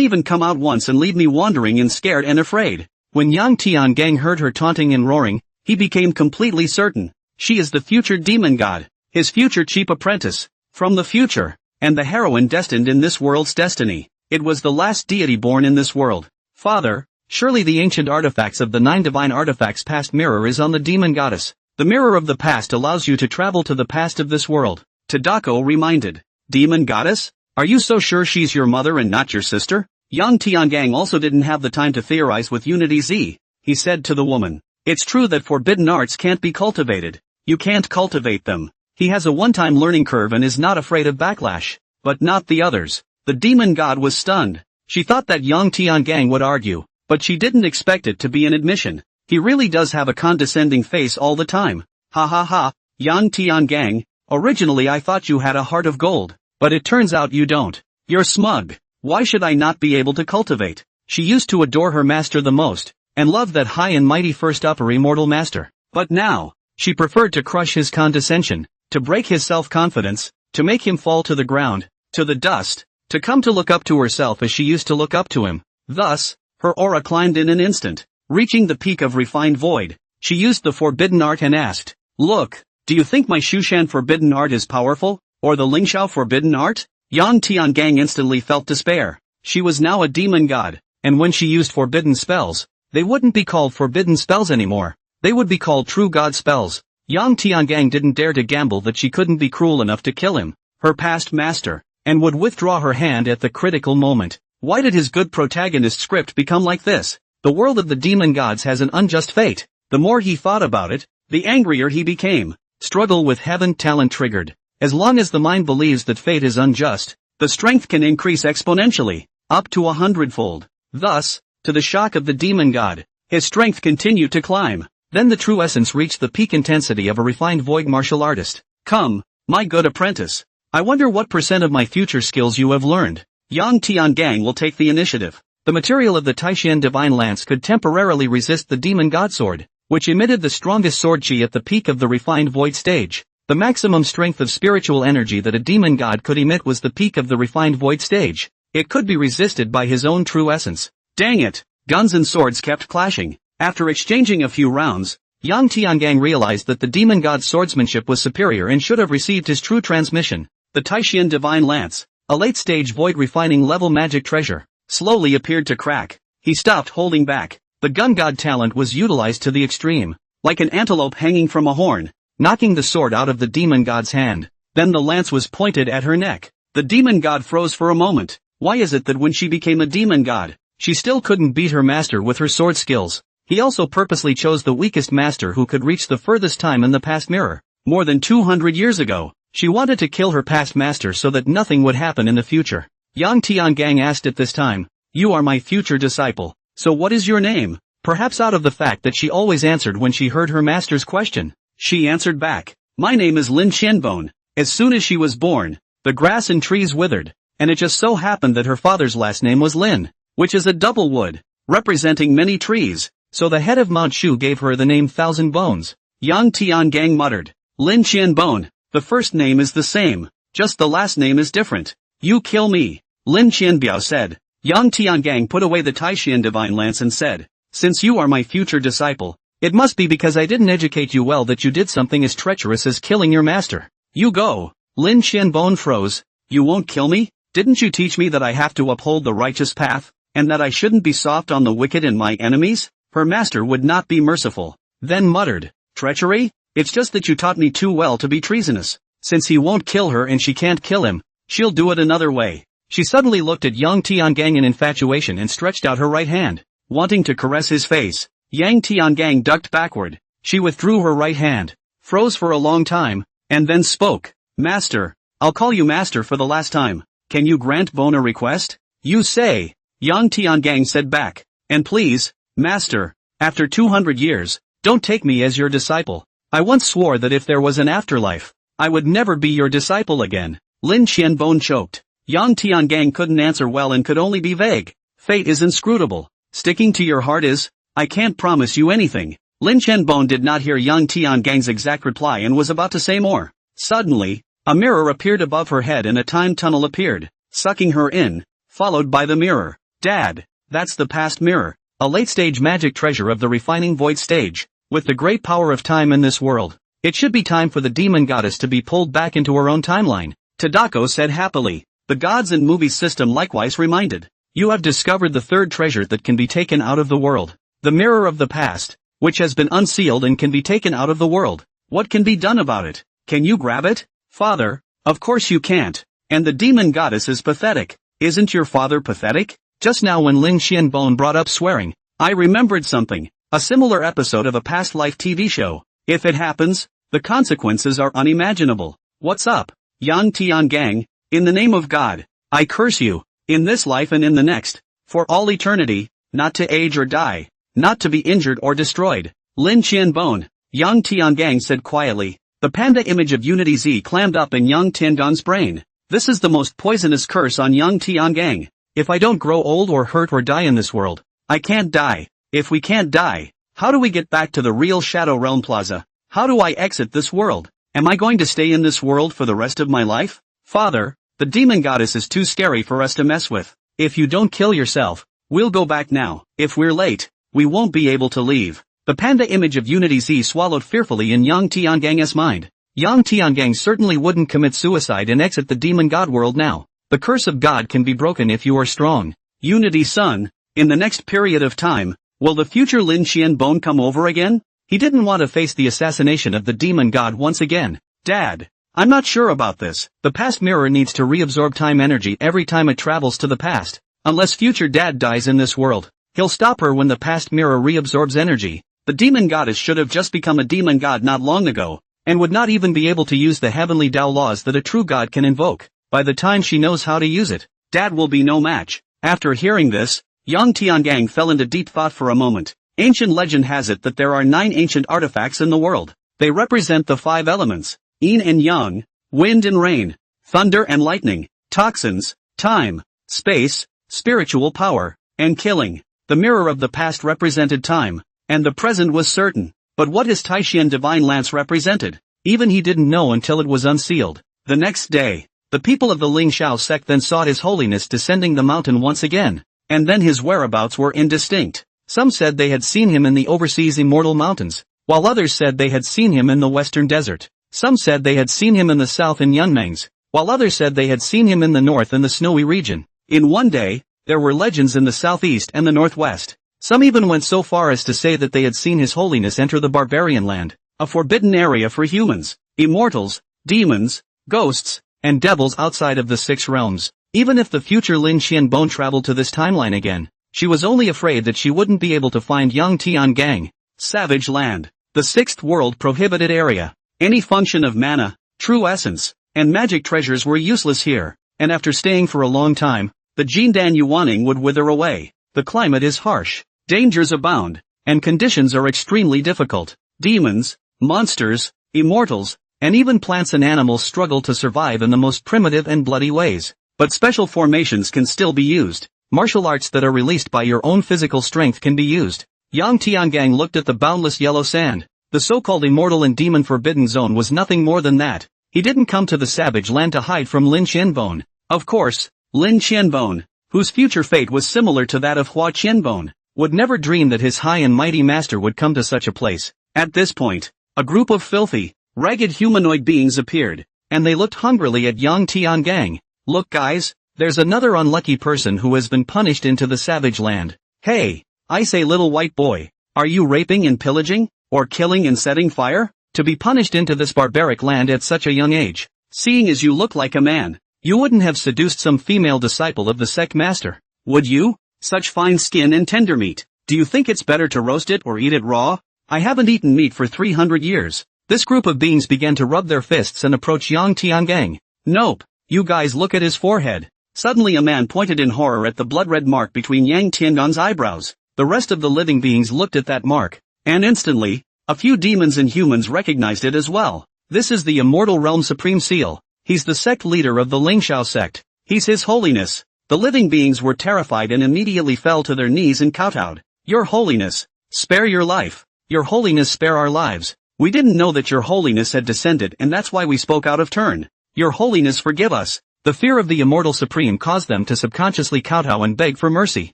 [SPEAKER 1] even come out once and leave me wandering and scared and afraid. When Yang Tiangang heard her taunting and roaring, he became completely certain. She is the future demon god, his future cheap apprentice, from the future, and the heroine destined in this world's destiny. It was the last deity born in this world. Father, surely the ancient artifacts of the 9 divine artifacts past mirror is on the demon goddess. The mirror of the past allows you to travel to the past of this world. Tadako reminded. Demon goddess? Are you so sure she's your mother and not your sister? Yang Tiangang also didn't have the time to theorize with Unity Z. He said to the woman, it's true that forbidden arts can't be cultivated. You can't cultivate them. He has a one-time learning curve and is not afraid of backlash. But not the others. The demon god was stunned. She thought that Yang Tiangang would argue, but she didn't expect it to be an admission. He really does have a condescending face all the time. Ha ha ha, Yang Tiangang, originally I thought you had a heart of gold. But it turns out you don't. You're smug. Why should I not be able to cultivate? She used to adore her master the most, and loved that high and mighty first upper immortal master. But now, she preferred to crush his condescension, to break his self-confidence, to make him fall to the ground, to the dust. to come to look up to herself as she used to look up to him. Thus, her aura climbed in an instant, reaching the peak of refined void. She used the forbidden art and asked, "Look, do you think my Shushan forbidden art is powerful, or the Lingxiao forbidden art?" Yang Tiangang instantly felt despair. She was now a demon god, and when she used forbidden spells, they wouldn't be called forbidden spells anymore. They would be called true god spells. Yang Tiangang didn't dare to gamble that she couldn't be cruel enough to kill him, her past master, and would withdraw her hand at the critical moment. Why did his good protagonist script become like this? The world of the demon gods has an unjust fate. The more he thought about it, the angrier he became. Struggle with heaven talent triggered. As long as the mind believes that fate is unjust, the strength can increase exponentially, up to 100-fold. Thus, to the shock of the demon god, his strength continued to climb. Then the true essence reached the peak intensity of a refined void martial artist. "Come, my good apprentice. I wonder what % of my future skills you have learned." Yang Tiangang will take the initiative. The material of the Taishan divine lance could temporarily resist the demon god sword, which emitted the strongest sword chi at the peak of the refined void stage. The maximum strength of spiritual energy that a demon god could emit was the peak of the refined void stage. It could be resisted by his own true essence. Dang it! Guns and swords kept clashing. After exchanging a few rounds, Yang Tiangang realized that the demon god's swordsmanship was superior and should have received his true transmission. The Taishan divine lance, a late-stage void refining level magic treasure, slowly appeared to crack. He stopped holding back. The gun god talent was utilized to the extreme, like an antelope hanging from a horn, knocking the sword out of the demon god's hand. Then the lance was pointed at her neck. The demon god froze for a moment. Why is it that when she became a demon god, she still couldn't beat her master with her sword skills? He also purposely chose the weakest master who could reach the furthest time in the past mirror. More than 200 years ago, she wanted to kill her past master so that nothing would happen in the future. Yang Tiangang asked at this time, "You are my future disciple, so what is your name?" Perhaps out of the fact that she always answered when she heard her master's question, she answered back, "My name is Lin Qianbone." As soon as she was born, the grass and trees withered, and it just so happened that her father's last name was Lin, which is a double wood, representing many trees. So the head of Mount Shu gave her the name Thousand Bones. Yang Tiangang muttered, "Lin Qianbone, the first name is the same, just the last name is different. You kill me." Lin Qianbiao said. Yang Tiangang put away the Taishan divine lance and said, "Since you are my future disciple, it must be because I didn't educate you well that you did something as treacherous as killing your master. You go." Lin Qianbone froze. "You won't kill me? Didn't you teach me that I have to uphold the righteous path, and that I shouldn't be soft on the wicked and my enemies?" Her master would not be merciful. Then muttered, "Treachery? It's just that you taught me too well to be treasonous. Since he won't kill her and she can't kill him, she'll do it another way." She suddenly looked at Yang Tiangang in infatuation and stretched out her right hand, wanting to caress his face. Yang Tiangang ducked backward. She withdrew her right hand, froze for a long time, and then spoke. "Master, I'll call you master for the last time. Can you grant Bone a request?" "You say," Yang Tiangang said back. "And please, Master, after 200 years, don't take me as your disciple. I once swore that if there was an afterlife, I would never be your disciple again." Lin Qianbone choked. Yang Tiangang couldn't answer well and could only be vague. "Fate is inscrutable. Sticking to your heart is, I can't promise you anything." Lin Qianbone did not hear Yang Tianggang's exact reply and was about to say more. Suddenly, a mirror appeared above her head and a time tunnel appeared, sucking her in, followed by the mirror. "Dad, that's the past mirror. A late-stage magic treasure of the refining void stage. With the great power of time in this world, it should be time for the demon goddess to be pulled back into her own timeline," Tadako said happily. The gods and movie system likewise reminded, "You have discovered the third treasure that can be taken out of the world. The mirror of the past, which has been unsealed and can be taken out of the world. What can be done about it? Can you grab it?" "Father, of course you can't. And the demon goddess is pathetic." "Isn't your father pathetic?" Just now when Lin Qianbone brought up swearing, I remembered something, a similar episode of a past life TV show. If it happens, the consequences are unimaginable. "What's up, Yang Tiangang? In the name of God, I curse you, in this life and in the next, for all eternity, not to age or die, not to be injured or destroyed." Lin Qianbone, Yang Tiangang said quietly. The panda image of Unity Z clammed up in Yang Tiangang's brain. This is the most poisonous curse on Yang Tiangang. If I don't grow old or hurt or die in this world, I can't die. If we can't die, how do we get back to the real Shadow Realm Plaza? How do I exit this world? Am I going to stay in this world for the rest of my life? "Father, The demon goddess is too scary for us to mess with. If you don't kill yourself, we'll go back now. If we're late, we won't be able to leave. The panda image of Unity Z swallowed fearfully in Yang Tiangang's mind. Yang Tiangang certainly wouldn't commit suicide and exit the demon god world now. The curse of God can be broken if you are strong. Unity's son, in the next period of time, will the future Lin Qianbone come over again? He didn't want to face the assassination of the demon god once again. Dad, I'm not sure about this. The past mirror needs to reabsorb time energy every time it travels to the past. Unless future dad dies in this world, he'll stop her when the past mirror reabsorbs energy. The demon goddess should have just become a demon god not long ago, and would not even be able to use the heavenly Tao laws that a true god can invoke. By the time she knows how to use it, Dad will be no match. After hearing this, Yang Tiangang fell into deep thought for a moment. Ancient legend has it that there are 9 ancient artifacts in the world. They represent the 5 elements: yin and yang, wind and rain, thunder and lightning, toxins, time, space, spiritual power, and killing. The mirror of the past represented time, and the present was certain. But what his Taishian divine lance represented? Even he didn't know until it was unsealed. The next day, the people of the Ling Shao sect then sought His Holiness descending the mountain once again, and then his whereabouts were indistinct. Some said they had seen him in the overseas immortal mountains, while others said they had seen him in the western desert. Some said they had seen him in the south in Yunmangs, while others said they had seen him in the north in the snowy region. In one day, there were legends in the southeast and the northwest. Some even went so far as to say that they had seen His Holiness enter the barbarian land, a forbidden area for humans, immortals, demons, ghosts, and devils outside of the 6 realms. Even if the future Lin Qianbone traveled to this timeline again, she was only afraid that she wouldn't be able to find Yang Tiangang. Savage land. The 6th world prohibited area. Any function of mana, true essence, and magic treasures were useless here, and after staying for a long time, the Jindan Yuaning would wither away. The climate is harsh. Dangers abound, and conditions are extremely difficult. Demons, monsters, immortals, and even plants and animals struggle to survive in the most primitive and bloody ways. But special formations can still be used. Martial arts that are released by your own physical strength can be used. Yang Tiangang looked at the boundless yellow sand. The so-called immortal and demon forbidden zone was nothing more than that. He didn't come to the savage land to hide from Lin Qianbone. Of course, Lin Qianbone, whose future fate was similar to that of Hua Qianbone, would never dream that his high and mighty master would come to such a place. At this point, a group of filthy, ragged humanoid beings appeared, and they looked hungrily at Yang Tiangang. Look guys, there's another unlucky person who has been punished into the savage land. Hey, I say little white boy, are you raping and pillaging, or killing and setting fire? To be punished into this barbaric land at such a young age, seeing as you look like a man, you wouldn't have seduced some female disciple of the sect master, would you? Such fine skin and tender meat. Do you think it's better to roast it or eat it raw? I haven't eaten meat for 300 years. This group of beings began to rub their fists and approach Yang Tiangang. Nope. You guys look at his forehead. Suddenly a man pointed in horror at the blood-red mark between Yang Tiangang's eyebrows. The rest of the living beings looked at that mark, and instantly, a few demons and humans recognized it as well. This is the Immortal Realm Supreme Seal. He's the sect leader of the Lingshao sect. He's His Holiness. The living beings were terrified and immediately fell to their knees and kowtowed. Your Holiness, spare your life. Your Holiness, spare our lives. We didn't know that Your Holiness had descended and that's why we spoke out of turn. Your Holiness, forgive us. The fear of the Immortal Supreme caused them to subconsciously kowtow and beg for mercy.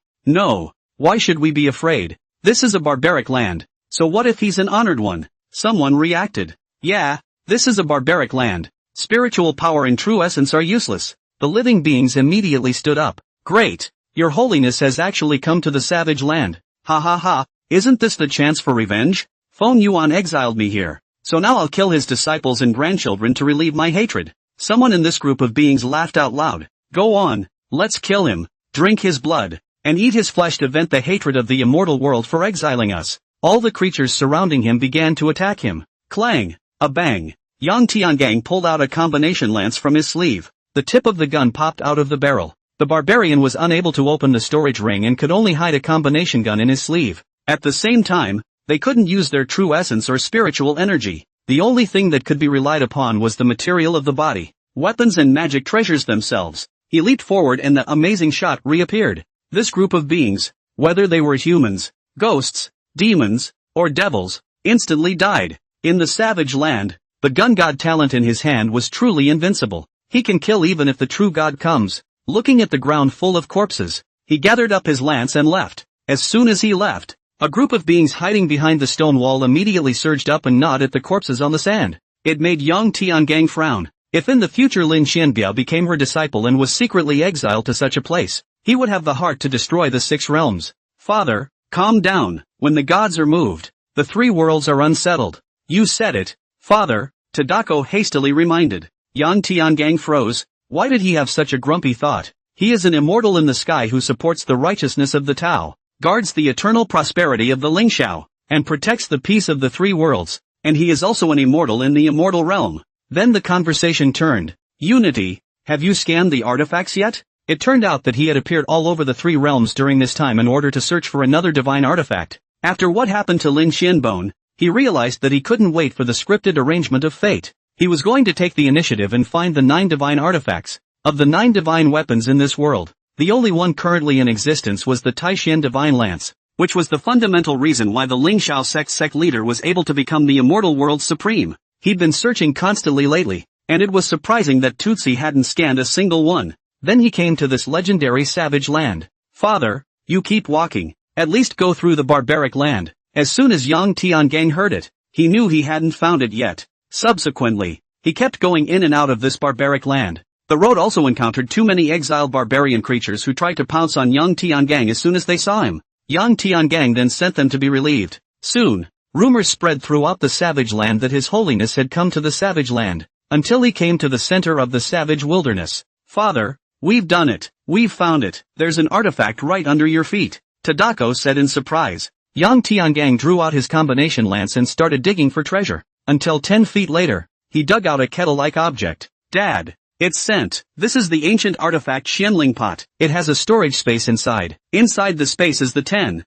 [SPEAKER 1] No. Why should we be afraid? This is a barbaric land. So what if he's an honored one? Someone reacted. Yeah, this is a barbaric land. Spiritual power and true essence are useless. The living beings immediately stood up. Great! Your Holiness has actually come to the savage land. Ha ha ha, isn't this the chance for revenge? Feng Yuan exiled me here, so now I'll kill his disciples and grandchildren to relieve my hatred. Someone in this group of beings laughed out loud. Go on, let's kill him, drink his blood, and eat his flesh to vent the hatred of the immortal world for exiling us. All the creatures surrounding him began to attack him. Clang! A bang! Yang Tiangang pulled out a combination lance from his sleeve. The tip of the gun popped out of the barrel. The barbarian was unable to open the storage ring and could only hide a combination gun in his sleeve. At the same time, they couldn't use their true essence or spiritual energy. The only thing that could be relied upon was the material of the body, weapons and magic treasures themselves. He leaped forward and the amazing shot reappeared. This group of beings, whether they were humans, ghosts, demons, or devils, instantly died. In the savage land, the gun god talent in his hand was truly invincible. He can kill even if the true God comes. Looking at the ground full of corpses, he gathered up his lance and left. As soon as he left, a group of beings hiding behind the stone wall immediately surged up and gnawed at the corpses on the sand. It made Yang Tiangang frown. If in the future Lin Xianbia became her disciple and was secretly exiled to such a place, he would have the heart to destroy the 6 realms. Father, calm down. When the gods are moved, the 3 worlds are unsettled. You said it, Father, Tadako hastily reminded. Yang Tiangang froze. Why did he have such a grumpy thought? He is an immortal in the sky who supports the righteousness of the Tao, guards the eternal prosperity of the Lingxiao, and protects the peace of the 3 worlds, and he is also an immortal in the immortal realm. Then the conversation turned. Unity, have you scanned the artifacts yet? It turned out that he had appeared all over the 3 realms during this time in order to search for another divine artifact. After what happened to Lin Xianbone, he realized that he couldn't wait for the scripted arrangement of fate. He was going to take the initiative and find the 9 divine artifacts. Of the 9 divine weapons in this world, the only one currently in existence was the Taishan divine lance, which was the fundamental reason why the Lingxiao sect leader was able to become the immortal world's supreme. He'd been searching constantly lately, and it was surprising that Tutsi hadn't scanned a single one. Then he came to this legendary savage land. Father, you keep walking, at least go through the barbaric land. As soon as Yang Tiangang heard it, he knew he hadn't found it yet. Subsequently, he kept going in and out of this barbaric land. The road also encountered too many exiled barbarian creatures who tried to pounce on Yang Tiangang as soon as they saw him. Yang Tiangang then sent them to be relieved. Soon, rumors spread throughout the savage land that His Holiness had come to the savage land, until he came to the center of the savage wilderness. Father, we've done it. We've found it. There's an artifact right under your feet, Tadako said in surprise. Yang Tiangang drew out his combination lance and started digging for treasure, until 10 feet later, he dug out a kettle-like object. Dad, it's sent. This is the ancient artifact Xianling pot. It has a storage space inside. Inside the space is the 10,000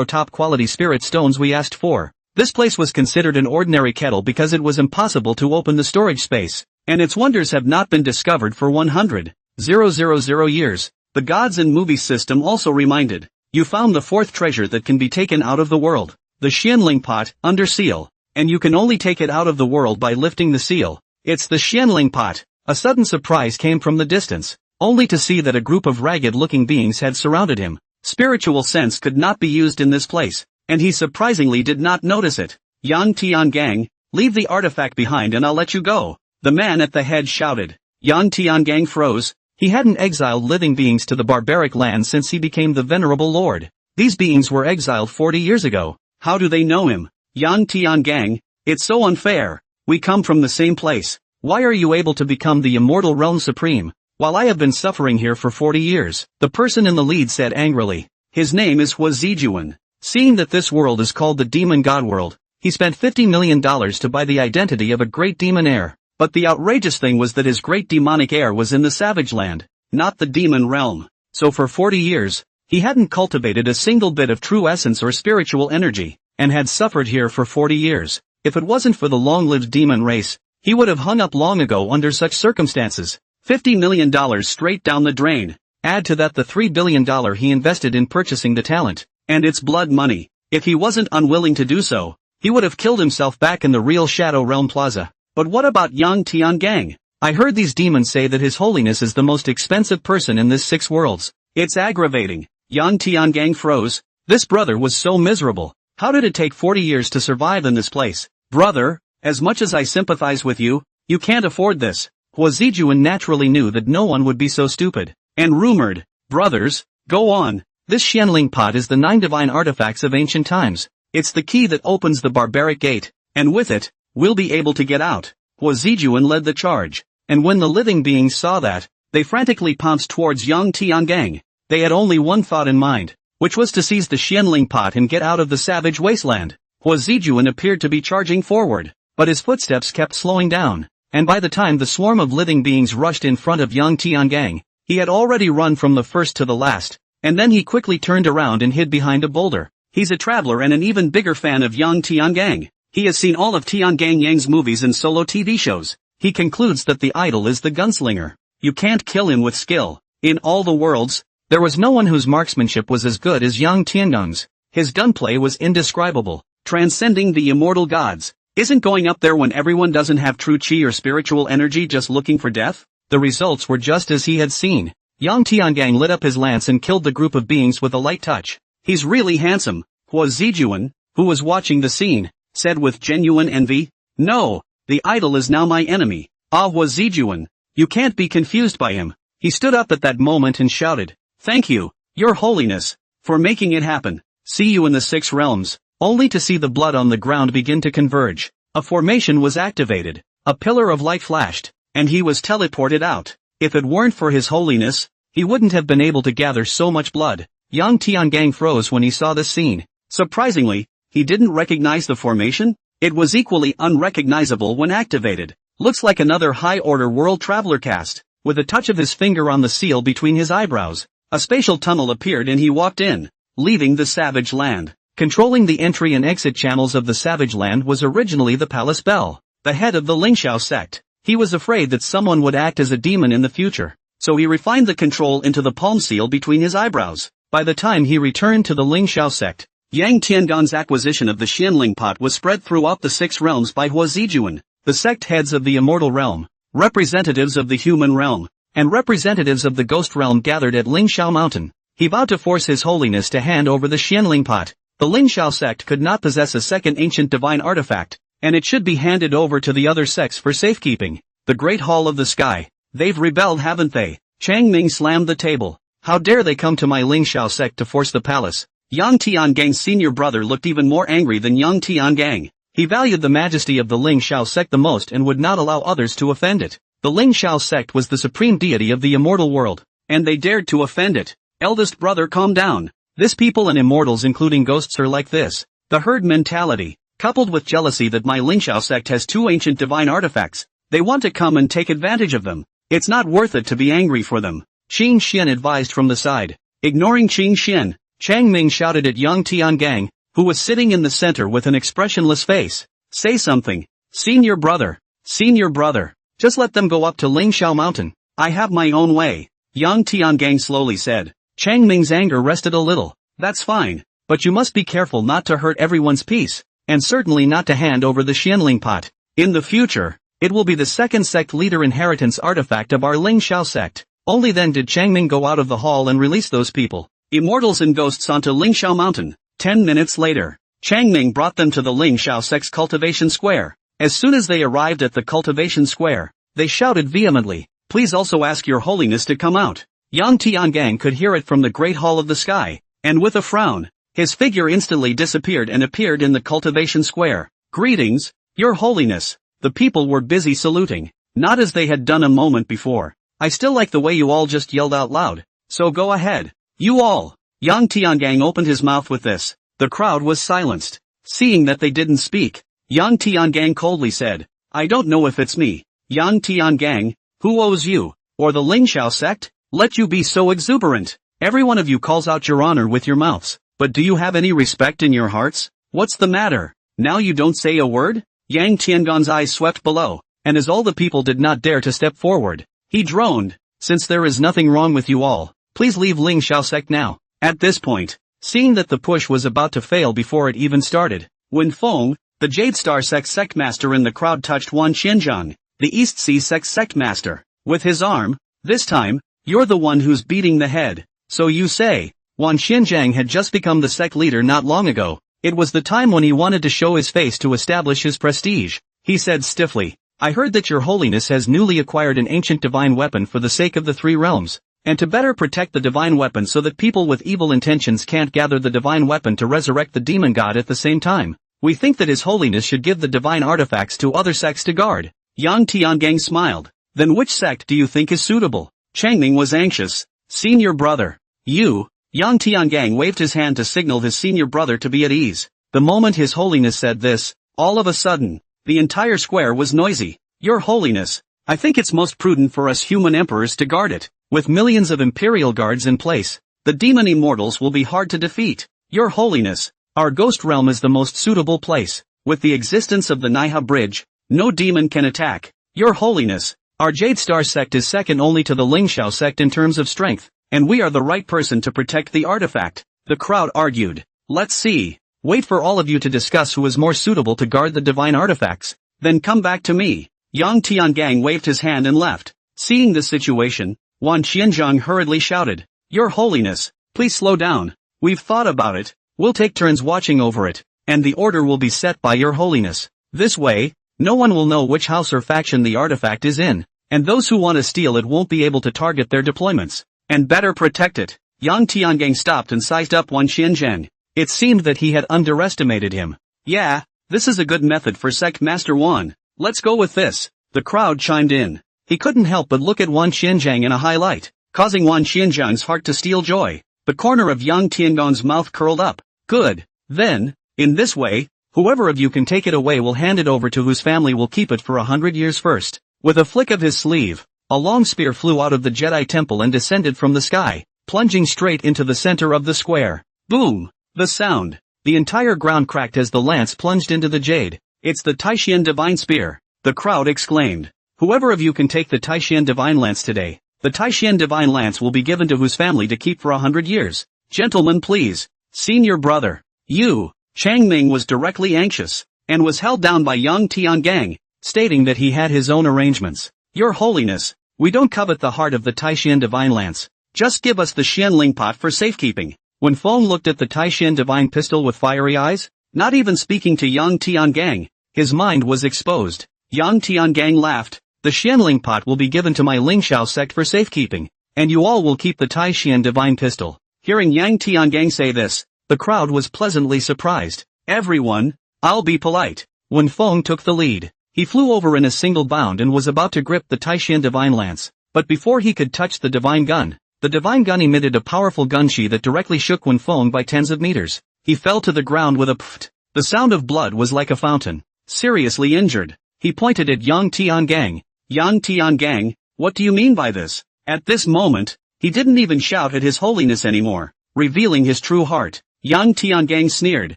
[SPEAKER 1] top-quality spirit stones we asked for. This place was considered an ordinary kettle because it was impossible to open the storage space, and its wonders have not been discovered for 100,000 years. The gods and movie system also reminded, you found the 4th treasure that can be taken out of the world, the Xianling pot, under seal, and you can only take it out of the world by lifting the seal. It's the Xianling pot. A sudden surprise came from the distance, only to see that a group of ragged-looking beings had surrounded him. Spiritual sense could not be used in this place, and he surprisingly did not notice it. Yang Tiangang, leave the artifact behind and I'll let you go, the man at the head shouted. Yang Tiangang froze. He hadn't exiled living beings to the barbaric land since he became the venerable lord. These beings were exiled 40 years ago. How do they know him? Yang Tiangang, it's so unfair. We come from the same place. Why are you able to become the immortal realm supreme, while I have been suffering here for 40 years? The person in the lead said angrily. His name is Hua Zijuan. Seeing that this world is called the demon god world, he spent $50 million to buy the identity of a great demon heir. But the outrageous thing was that his great demonic heir was in the savage land, not the demon realm. So for 40 years, he hadn't cultivated a single bit of true essence or spiritual energy, and had suffered here for 40 years. If it wasn't for the long-lived demon race, he would have hung up long ago under such circumstances. $50 million straight down the drain. Add to that the $3 billion he invested in purchasing the talent, and it's blood money. If he wasn't unwilling to do so, he would have killed himself back in the real Shadow Realm Plaza. But what about Yang Tiangang? I heard these demons say that His Holiness is the most expensive person in this 6 worlds. It's aggravating. Yang Tiangang froze. This brother was so miserable. How did it take 40 years to survive in this place? Brother, as much as I sympathize with you, you can't afford this. Hua Zijuan naturally knew that no one would be so stupid, and rumored, brothers, go on. This Xianling pot is the 9 divine artifacts of ancient times. It's the key that opens the barbaric gate, and with it, we'll be able to get out. Hua Zijuan led the charge, and when the living beings saw that, they frantically pounced towards Yang Tiangang. They had only one thought in mind, which was to seize the Xianling pot and get out of the savage wasteland. Hua Zijuan appeared to be charging forward, but his footsteps kept slowing down, and by the time the swarm of living beings rushed in front of Yang Tiangang, he had already run from the first to the last, and then he quickly turned around and hid behind a boulder. He's a traveler and an even bigger fan of Yang Tiangang. He has seen all of Tiangang Yang's movies and solo TV shows. He concludes that the idol is the gunslinger. You can't kill him with skill. In all the worlds, there was no one whose marksmanship was as good as Yang Tiangang's. His gunplay was indescribable, transcending the immortal gods. Isn't going up there when everyone doesn't have true chi or spiritual energy just looking for death? The results were just as he had seen. Yang Tiangang lit up his lance and killed the group of beings with a light touch. He's really handsome, Hua Zijuan, who was watching the scene, said with genuine envy. No, the idol is now my enemy. Ah, Hua Zijuan, you can't be confused by him. He stood up at that moment and shouted, "Thank you, Your Holiness, for making it happen. See you in the 6 realms," only to see the blood on the ground begin to converge. A formation was activated, a pillar of light flashed, and he was teleported out. If it weren't for His Holiness, he wouldn't have been able to gather so much blood. Yang Tiangang froze when he saw this scene. Surprisingly, he didn't recognize the formation. It was equally unrecognizable when activated. Looks like another high-order world traveler cast. With a touch of his finger on the seal between his eyebrows, a spatial tunnel appeared and he walked in, leaving the savage land. Controlling the entry and exit channels of the savage land was originally the Palace Bell, the head of the Lingxiao sect. He was afraid that someone would act as a demon in the future, so he refined the control into the palm seal between his eyebrows. By the time he returned to the Lingxiao sect, Yang Tiangang's acquisition of the Xianling pot was spread throughout the 6 realms by Hua Zijuan, the sect heads of the immortal realm, representatives of the human realm, and representatives of the ghost realm gathered at Lingxiao Mountain. He vowed to force His Holiness to hand over the Xianling pot. The Lingxiao sect could not possess a second ancient divine artifact, and it should be handed over to the other sects for safekeeping. The Great Hall of the Sky. They've rebelled, haven't they? Chang Ming slammed the table. How dare they come to my Lingxiao sect to force the palace? Yang Tiangang's senior brother looked even more angry than Yang Tiangang. He valued the majesty of the Lingxiao sect the most and would not allow others to offend it. The Lingxiao sect was the supreme deity of the immortal world, and they dared to offend it. Eldest brother, calm down. This people and immortals including ghosts are like this. The herd mentality, coupled with jealousy that my Lingxiao sect has 2 ancient divine artifacts. They want to come and take advantage of them. It's not worth it to be angry for them. Qing Xian advised from the side. Ignoring Qing Xian, Chang Ming shouted at Yang Tiangang, who was sitting in the center with an expressionless face. Say something. Senior brother. Senior brother. Just let them go up to Lingxiao Mountain. I have my own way. Yang Tiangang slowly said. Chang Ming's anger rested a little. That's fine, but you must be careful not to hurt everyone's peace, and certainly not to hand over the Xianling pot. In the future, it will be the second sect leader inheritance artifact of our Lingxiao sect. Only then did Chang Ming go out of the hall and release those people, immortals and ghosts, onto Lingxiao Mountain. 10 minutes later, Chang Ming brought them to the Lingxiao sect's cultivation square. As soon as they arrived at the cultivation square, they shouted vehemently, "Please also ask Your Holiness to come out." Yang Tiangang could hear it from the Great Hall of the Sky, and with a frown, his figure instantly disappeared and appeared in the cultivation square. "Greetings, Your Holiness." The people were busy saluting, not as they had done a moment before. "I still like the way you all just yelled out loud, so go ahead. You all." Yang Tiangang opened his mouth with this. The crowd was silenced. Seeing that they didn't speak, Yang Tiangang coldly said, "I don't know if it's me, Yang Tiangang, who owes you, or the Lingxiao sect, let you be so exuberant. Every one of you calls out your honor with your mouths, but do you have any respect in your hearts? What's the matter? Now you don't say a word?" Yang Tiangang's eyes swept below, and as all the people did not dare to step forward, he droned, "Since there is nothing wrong with you all, please leave Lingxiao sect now." At this point, seeing that the push was about to fail before it even started, Wen Feng, the Jade Star sect sectmaster in the crowd, touched Wan Qianzhang, the East Sea sect sectmaster, with his arm. "This time, you're the one who's beating the head, so you say." Wan Qianzhang had just become the sect leader not long ago. It was the time when he wanted to show his face to establish his prestige. He said stiffly, "I heard that Your Holiness has newly acquired an ancient divine weapon for the sake of the 3 realms, and to better protect the divine weapon so that people with evil intentions can't gather the divine weapon to resurrect the demon god at the same time. We think that His Holiness should give the divine artifacts to other sects to guard." Yang Tiangang smiled. "Then which sect do you think is suitable?" Chang Ming was anxious. "Senior brother. You." Yang Tiangang waved his hand to signal his senior brother to be at ease. The moment His Holiness said this, all of a sudden, the entire square was noisy. "Your Holiness, I think it's most prudent for us human emperors to guard it. With millions of imperial guards in place, the demon immortals will be hard to defeat. Your Holiness, our ghost realm is the most suitable place. With the existence of the Naiha Bridge, no demon can attack. Your Holiness, our Jade Star sect is second only to the Lingxiao sect in terms of strength, and we are the right person to protect the artifact." The crowd argued. "Let's see. Wait for all of you to discuss who is more suitable to guard the divine artifacts. Then come back to me. Yang Tiangang waved his hand and left. Seeing this situation, Wan Qianzhang hurriedly shouted, "Your Holiness, please slow down. We've thought about it. We'll take turns watching over it, and the order will be set by Your Holiness. This way, no one will know which house or faction the artifact is in, and those who want to steal it won't be able to target their deployments, and better protect it." Yang Tiangang stopped and sized up Wan Qianzhang. It seemed that he had underestimated him. "Yeah, this is a good method for Sect Master Wan. Let's go with this." The crowd chimed in. He couldn't help but look at Wan Qianzhang in a high light, causing Wan Qianzhang's heart to steal joy. The corner of Yang Tiangong's mouth curled up. "Good. Then, in this way, whoever of you can take it away will hand it over to whose family will keep it for 100 years first." With a flick of his sleeve, a long spear flew out of the Jedi temple and descended from the sky, plunging straight into the center of the square. Boom! The sound. The entire ground cracked as the lance plunged into the jade. "It's the Taishian Divine Spear," the crowd exclaimed. "Whoever of you can take the Taishian Divine Lance today, the Taishian Divine Lance will be given to whose family to keep for 100 years. Gentlemen, please. Senior brother. You." Chang Ming was directly anxious, and was held down by Yang Tiangang, stating that he had his own arrangements. "Your Holiness, we don't covet the heart of the Taishian Divine Lance. Just give us the Xianling pot for safekeeping." When Feng looked at the Taishian Divine Pistol with fiery eyes, not even speaking to Yang Tiangang, his mind was exposed. Yang Tiangang laughed. "The Xianling pot will be given to my Lingxiao sect for safekeeping, and you all will keep the Taishian Divine Pistol." Hearing Yang Tiangang say this, the crowd was pleasantly surprised. "Everyone, I'll be polite." When Feng took the lead, he flew over in a single bound and was about to grip the Taishian Divine Lance, but before he could touch the Divine Gun, the Divine Gun emitted a powerful gunshi that directly shook Wen Feng by tens of meters. He fell to the ground with a pft. The sound of blood was like a fountain. Seriously injured. He pointed at Yang Tiangang. "Yang Tiangang, what do you mean by this?" At this moment, he didn't even shout at His Holiness anymore, revealing his true heart. Yang Tiangang sneered.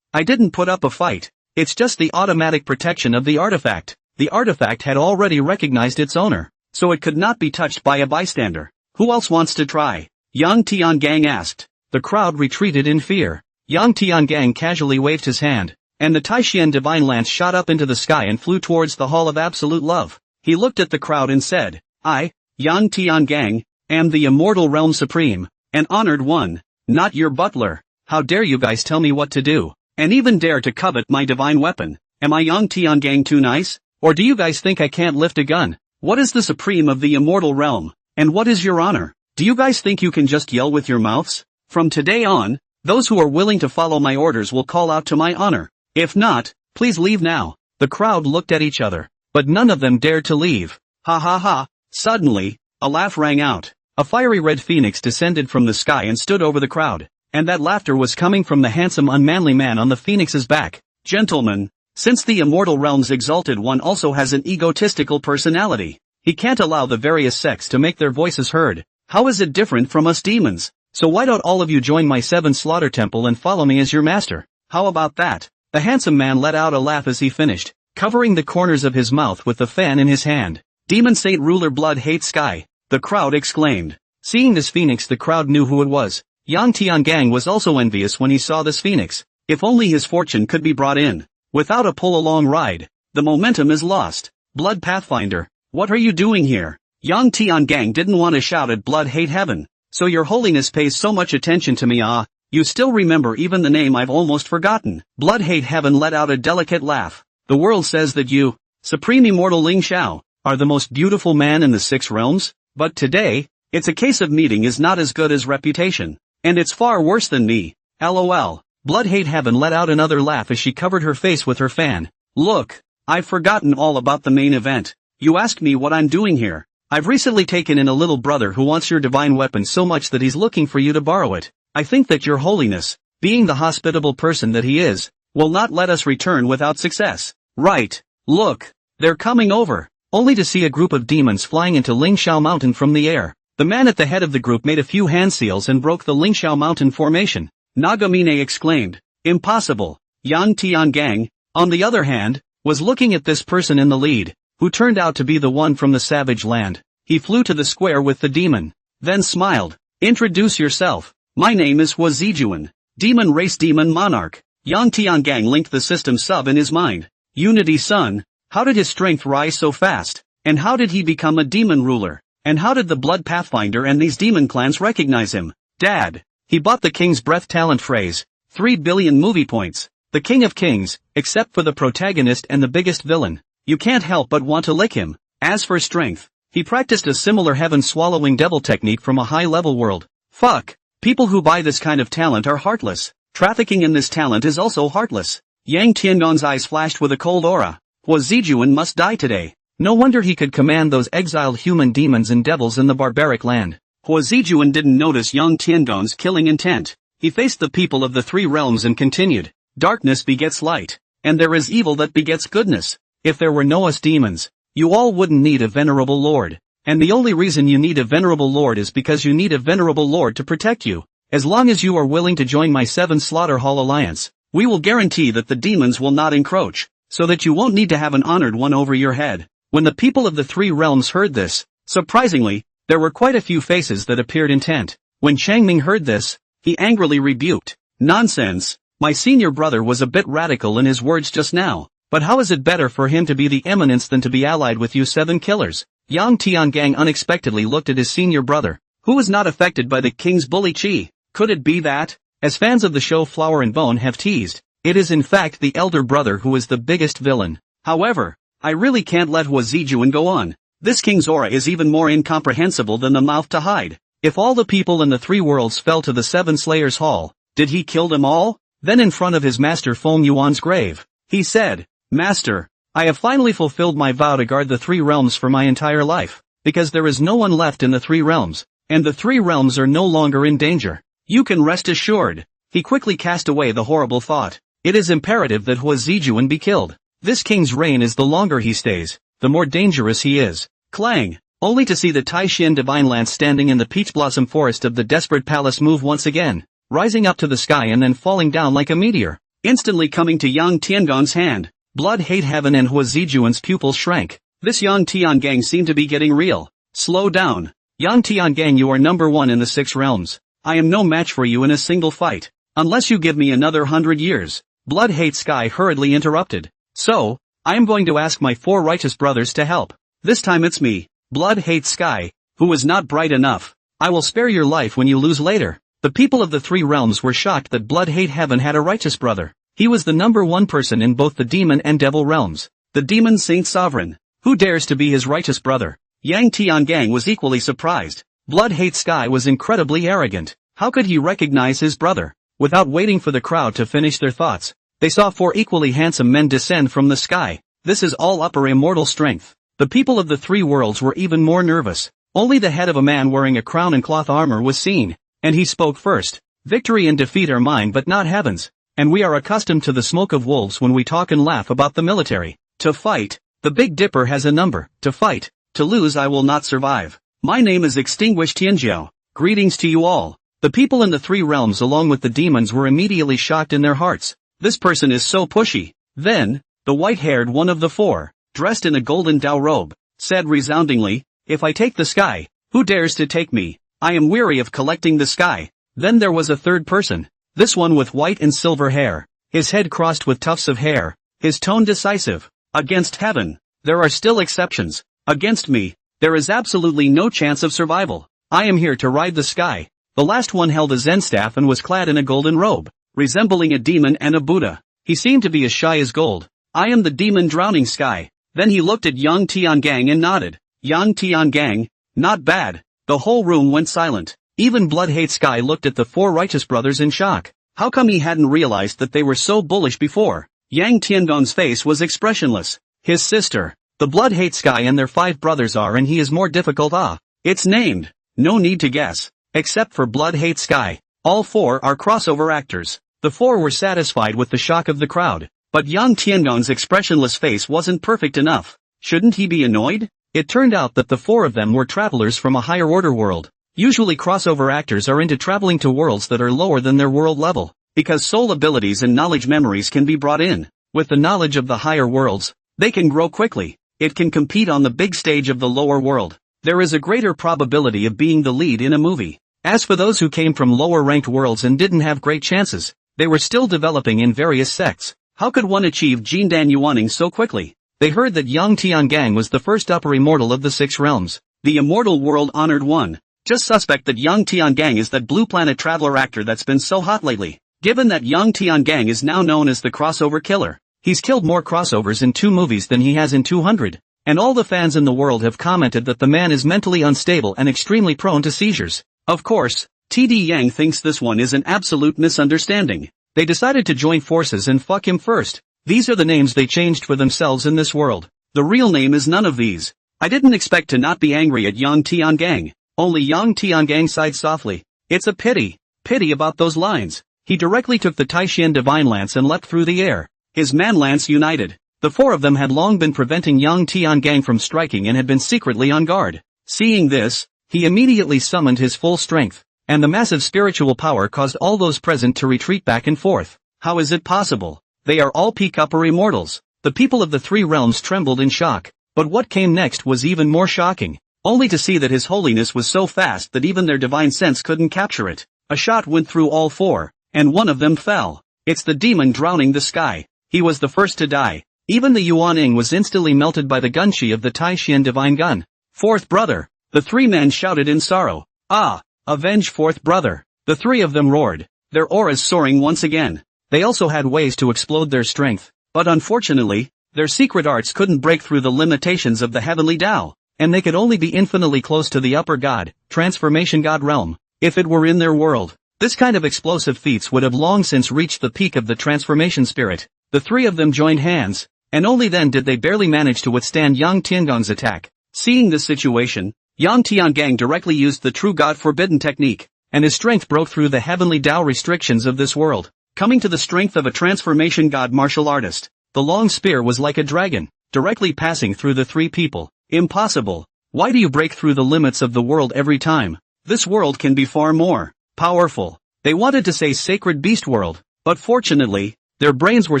[SPEAKER 1] "I didn't put up a fight. It's just the automatic protection of the artifact." The artifact had already recognized its owner, so it could not be touched by a bystander. "Who else wants to try?" Yang Tiangang asked. The crowd retreated in fear. Yang Tiangang casually waved his hand, and the Taishian Divine Lance shot up into the sky and flew towards the Hall of Absolute Love. He looked at the crowd and said, "I, Yang Tiangang, am the Immortal Realm Supreme, an honored one, not your butler. How dare you guys tell me what to do, and even dare to covet my divine weapon? Am I Yang Tiangang too nice? Or do you guys think I can't lift a gun? What is the Supreme of the Immortal Realm? And what is your honor? Do you guys think you can just yell with your mouths? From today on, those who are willing to follow my orders will call out to my honor. If not, please leave now." The crowd looked at each other, but none of them dared to leave. Ha ha ha. Suddenly, a laugh rang out. A fiery red phoenix descended from the sky and stood over the crowd, and that laughter was coming from the handsome unmanly man on the phoenix's back. "Gentlemen, since the Immortal Realm's Exalted One also has an egotistical personality, he can't allow the various sects to make their voices heard. How is it different from us demons? So why don't all of you join my 7 slaughter temple and follow me as your master? How about that?" The handsome man let out a laugh as he finished, covering the corners of his mouth with the fan in his hand. "Demon Saint Ruler Blood Hates Sky," the crowd exclaimed. Seeing this phoenix, the crowd knew who it was. Yang Tiangang was also envious when he saw this phoenix. If only his fortune could be brought in. Without a pull-along ride, the momentum is lost. "Blood Pathfinder, what are you doing here?" Yang Tiangang didn't want to shout at Blood Hate Heaven. "So your holiness pays so much attention to me, ah? You still remember even the name I've almost forgotten." Blood Hate Heaven let out a delicate laugh. "The world says that you, Supreme Immortal Ling Xiao, are the most beautiful man in the 6 realms, but today, it's a case of meeting is not as good as reputation. And it's far worse than me. LOL. Blood Hate Heaven let out another laugh as she covered her face with her fan. "Look, I've forgotten all about the main event. You asked me what I'm doing here. I've recently taken in a little brother who wants your divine weapon so much that he's looking for you to borrow it. I think that your holiness, being the hospitable person that he is, will not let us return without success. Right. Look, they're coming over." Only to see a group of demons flying into Lingxiao Mountain from the air. The man at the head of the group made a few hand seals and broke the Lingxiao Mountain formation. Nagamine exclaimed, "Impossible." Yang Tiangang, on the other hand, was looking at this person in the lead, who turned out to be the one from the savage land. He flew to the square with the demon, then smiled. "Introduce yourself. My name is Hua Zijuan, Demon Race Demon Monarch. Yang Tiangang linked the system sub in his mind. Unity Sun, how did his strength rise so fast? And how did he become a demon ruler? And how did the Blood Pathfinder and these demon clans recognize him? Dad. He bought the King's Breath talent phrase. 3 billion movie points. The King of Kings, except for the protagonist and the biggest villain. You can't help but want to lick him. As for strength, he practiced a similar heaven-swallowing devil technique from a high-level world. Fuck. People who buy this kind of talent are heartless. Trafficking in this talent is also heartless. Yang Tiangong's eyes flashed with a cold aura. Hua Zijuan must die today. No wonder he could command those exiled human demons and devils in the barbaric land. Hua Zijuan didn't notice Yang Tiangong's killing intent. He faced the people of the three realms and continued. Darkness begets light. And there is evil that begets goodness. If there were no us demons, you all wouldn't need a venerable lord. And the only reason you need a venerable lord is because you need a venerable lord to protect you. As long as you are willing to join my 7 Slaughter Hall Alliance, we will guarantee that the demons will not encroach, so that you won't need to have an honored one over your head. When the people of the three realms heard this, surprisingly, there were quite a few faces that appeared intent. When Changming heard this, he angrily rebuked. Nonsense. My senior brother was a bit radical in his words just now, but how is it better for him to be the eminence than to be allied with you 7 killers? Yang Tiangang unexpectedly looked at his senior brother, who was not affected by the king's bully chi. Could it be that, as fans of the show Flower and Bone have teased, it is in fact the elder brother who is the biggest villain? However, I really can't let Hua Zijuan go on. This king's aura is even more incomprehensible than the mouth to hide. If all the people in the 3 worlds fell to the 7 Slayers' Hall, did he kill them all? Then in front of his master Feng Yuan's grave, he said, Master, I have finally fulfilled my vow to guard the 3 realms for my entire life, because there is no one left in the 3 realms, and the 3 realms are no longer in danger. You can rest assured. He quickly cast away the horrible thought. It is imperative that Hua Zijuan be killed. This king's reign is the longer he stays, the more dangerous he is. Clang! Only to see the Taishin Divine Lance standing in the peach blossom forest of the Desperate Palace move once again, rising up to the sky and then falling down like a meteor, instantly coming to Yang Tiangong's hand. Blood Hate Heaven and Hua Zijuan's pupils shrank. This Yang Tiangang seemed to be getting real. Slow down. Yang Tiangang, you are number 1 in the 6 realms. I am no match for you in a single fight. Unless you give me another 100 years. Blood Hate Sky hurriedly interrupted. So, I am going to ask my 4 righteous brothers to help. This time it's me, Blood Hate Sky, who is not bright enough. I will spare your life when you lose later. The people of the 3 realms were shocked that Blood Hate Heaven had a righteous brother. He was the number 1 person in both the demon and devil realms. The demon Saint Sovereign. Who dares to be his righteous brother? Yang Tiangang was equally surprised. Blood Hate Sky was incredibly arrogant. How could he recognize his brother? Without waiting for the crowd to finish their thoughts, they saw 4 equally handsome men descend from the sky. This is all upper immortal strength. The people of the 3 worlds were even more nervous. Only the head of a man wearing a crown and cloth armor was seen, and he spoke first. Victory and defeat are mine but not heaven's, and we are accustomed to the smoke of wolves when we talk and laugh about the military. To fight, the Big Dipper has a number. To fight, to lose I will not survive. My name is Extinguished Tianjiao. Greetings to you all. The people in the 3 realms along with the demons were immediately shocked in their hearts. This person is so pushy. Then, the white-haired one of the 4, dressed in a golden Dao robe, said resoundingly, If I take the sky, who dares to take me? I am weary of collecting the sky. Then there was a 3rd person. This one with white and silver hair, his head crossed with tufts of hair, his tone decisive. Against heaven, there are still exceptions. Against me, there is absolutely no chance of survival. I am here to ride the sky. The last one held a Zen staff and was clad in a golden robe, resembling a demon and a Buddha. He seemed to be as shy as gold. I am the demon Drowning Sky. Then he looked at Yang Tiangang and nodded. Yang Tiangang, not bad. The whole room went silent. Even Blood Hate Sky looked at the 4 righteous brothers in shock. How come he hadn't realized that they were so bullish before? Yang Tiangong's face was expressionless. His sister, the Blood Hate Sky and their 5 brothers are, and he is more difficult. It's named. No need to guess. Except for Blood Hate Sky. All 4 are crossover actors. The 4 were satisfied with the shock of the crowd. But Yang Tiangong's expressionless face wasn't perfect enough. Shouldn't he be annoyed? It turned out that the 4 of them were travelers from a higher order world. Usually crossover actors are into traveling to worlds that are lower than their world level, because soul abilities and knowledge memories can be brought in. With the knowledge of the higher worlds, they can grow quickly. It can compete on the big stage of the lower world. There is a greater probability of being the lead in a movie. As for those who came from lower ranked worlds and didn't have great chances, They were still developing in various sects. How could one achieve Jindan Yuaning so quickly? They heard that Yang Tiangang was the first upper immortal of the 6 realms. The immortal world honored one. Just suspect that Yang Tiangang is that Blue Planet Traveler actor that's been so hot lately. Given that Yang Tiangang is now known as the crossover killer. He's killed more crossovers in 2 movies than he has in 200. And all the fans in the world have commented that the man is mentally unstable and extremely prone to seizures. Of course, TD Yang thinks this one is an absolute misunderstanding. They decided to join forces and fuck him first. These are the names they changed for themselves in this world. The real name is none of these. I didn't expect to not be angry at Yang Tiangang. Only Yang Tiangang sighed softly. It's a pity. Pity about those lines. He directly took the Taishan Divine Lance and leapt through the air. His man lance united. The 4 of them had long been preventing Yang Tiangang from striking and had been secretly on guard. Seeing this, he immediately summoned his full strength, and the massive spiritual power caused all those present to retreat back and forth. How is it possible? They are all peak upper immortals. The people of the 3 realms trembled in shock. But what came next was even more shocking. Only to see that His Holiness was so fast that even their divine sense couldn't capture it. A shot went through all 4, and one of them fell. It's the demon drowning the sky. He was the first to die. Even the Yuaning was instantly melted by the gunshi of the Taishan divine gun. 4th brother. The 3 men shouted in sorrow. Ah! Avenge 4th brother. The 3 of them roared, their auras soaring once again. They also had ways to explode their strength, but unfortunately, their secret arts couldn't break through the limitations of the heavenly Tao, and they could only be infinitely close to the upper god, transformation god realm. If it were in their world, this kind of explosive feats would have long since reached the peak of the transformation spirit. The 3 of them joined hands, and only then did they barely manage to withstand Yang Tiangang's attack. Seeing this situation, Yang Tiangang directly used the true God forbidden technique, and his strength broke through the heavenly Tao restrictions of this world, coming to the strength of a transformation god martial artist. The long spear was like a dragon, directly passing through the 3 people. Impossible. Why do you break through the limits of the world every time? This world can be far more powerful. They wanted to say sacred beast world, but fortunately, their brains were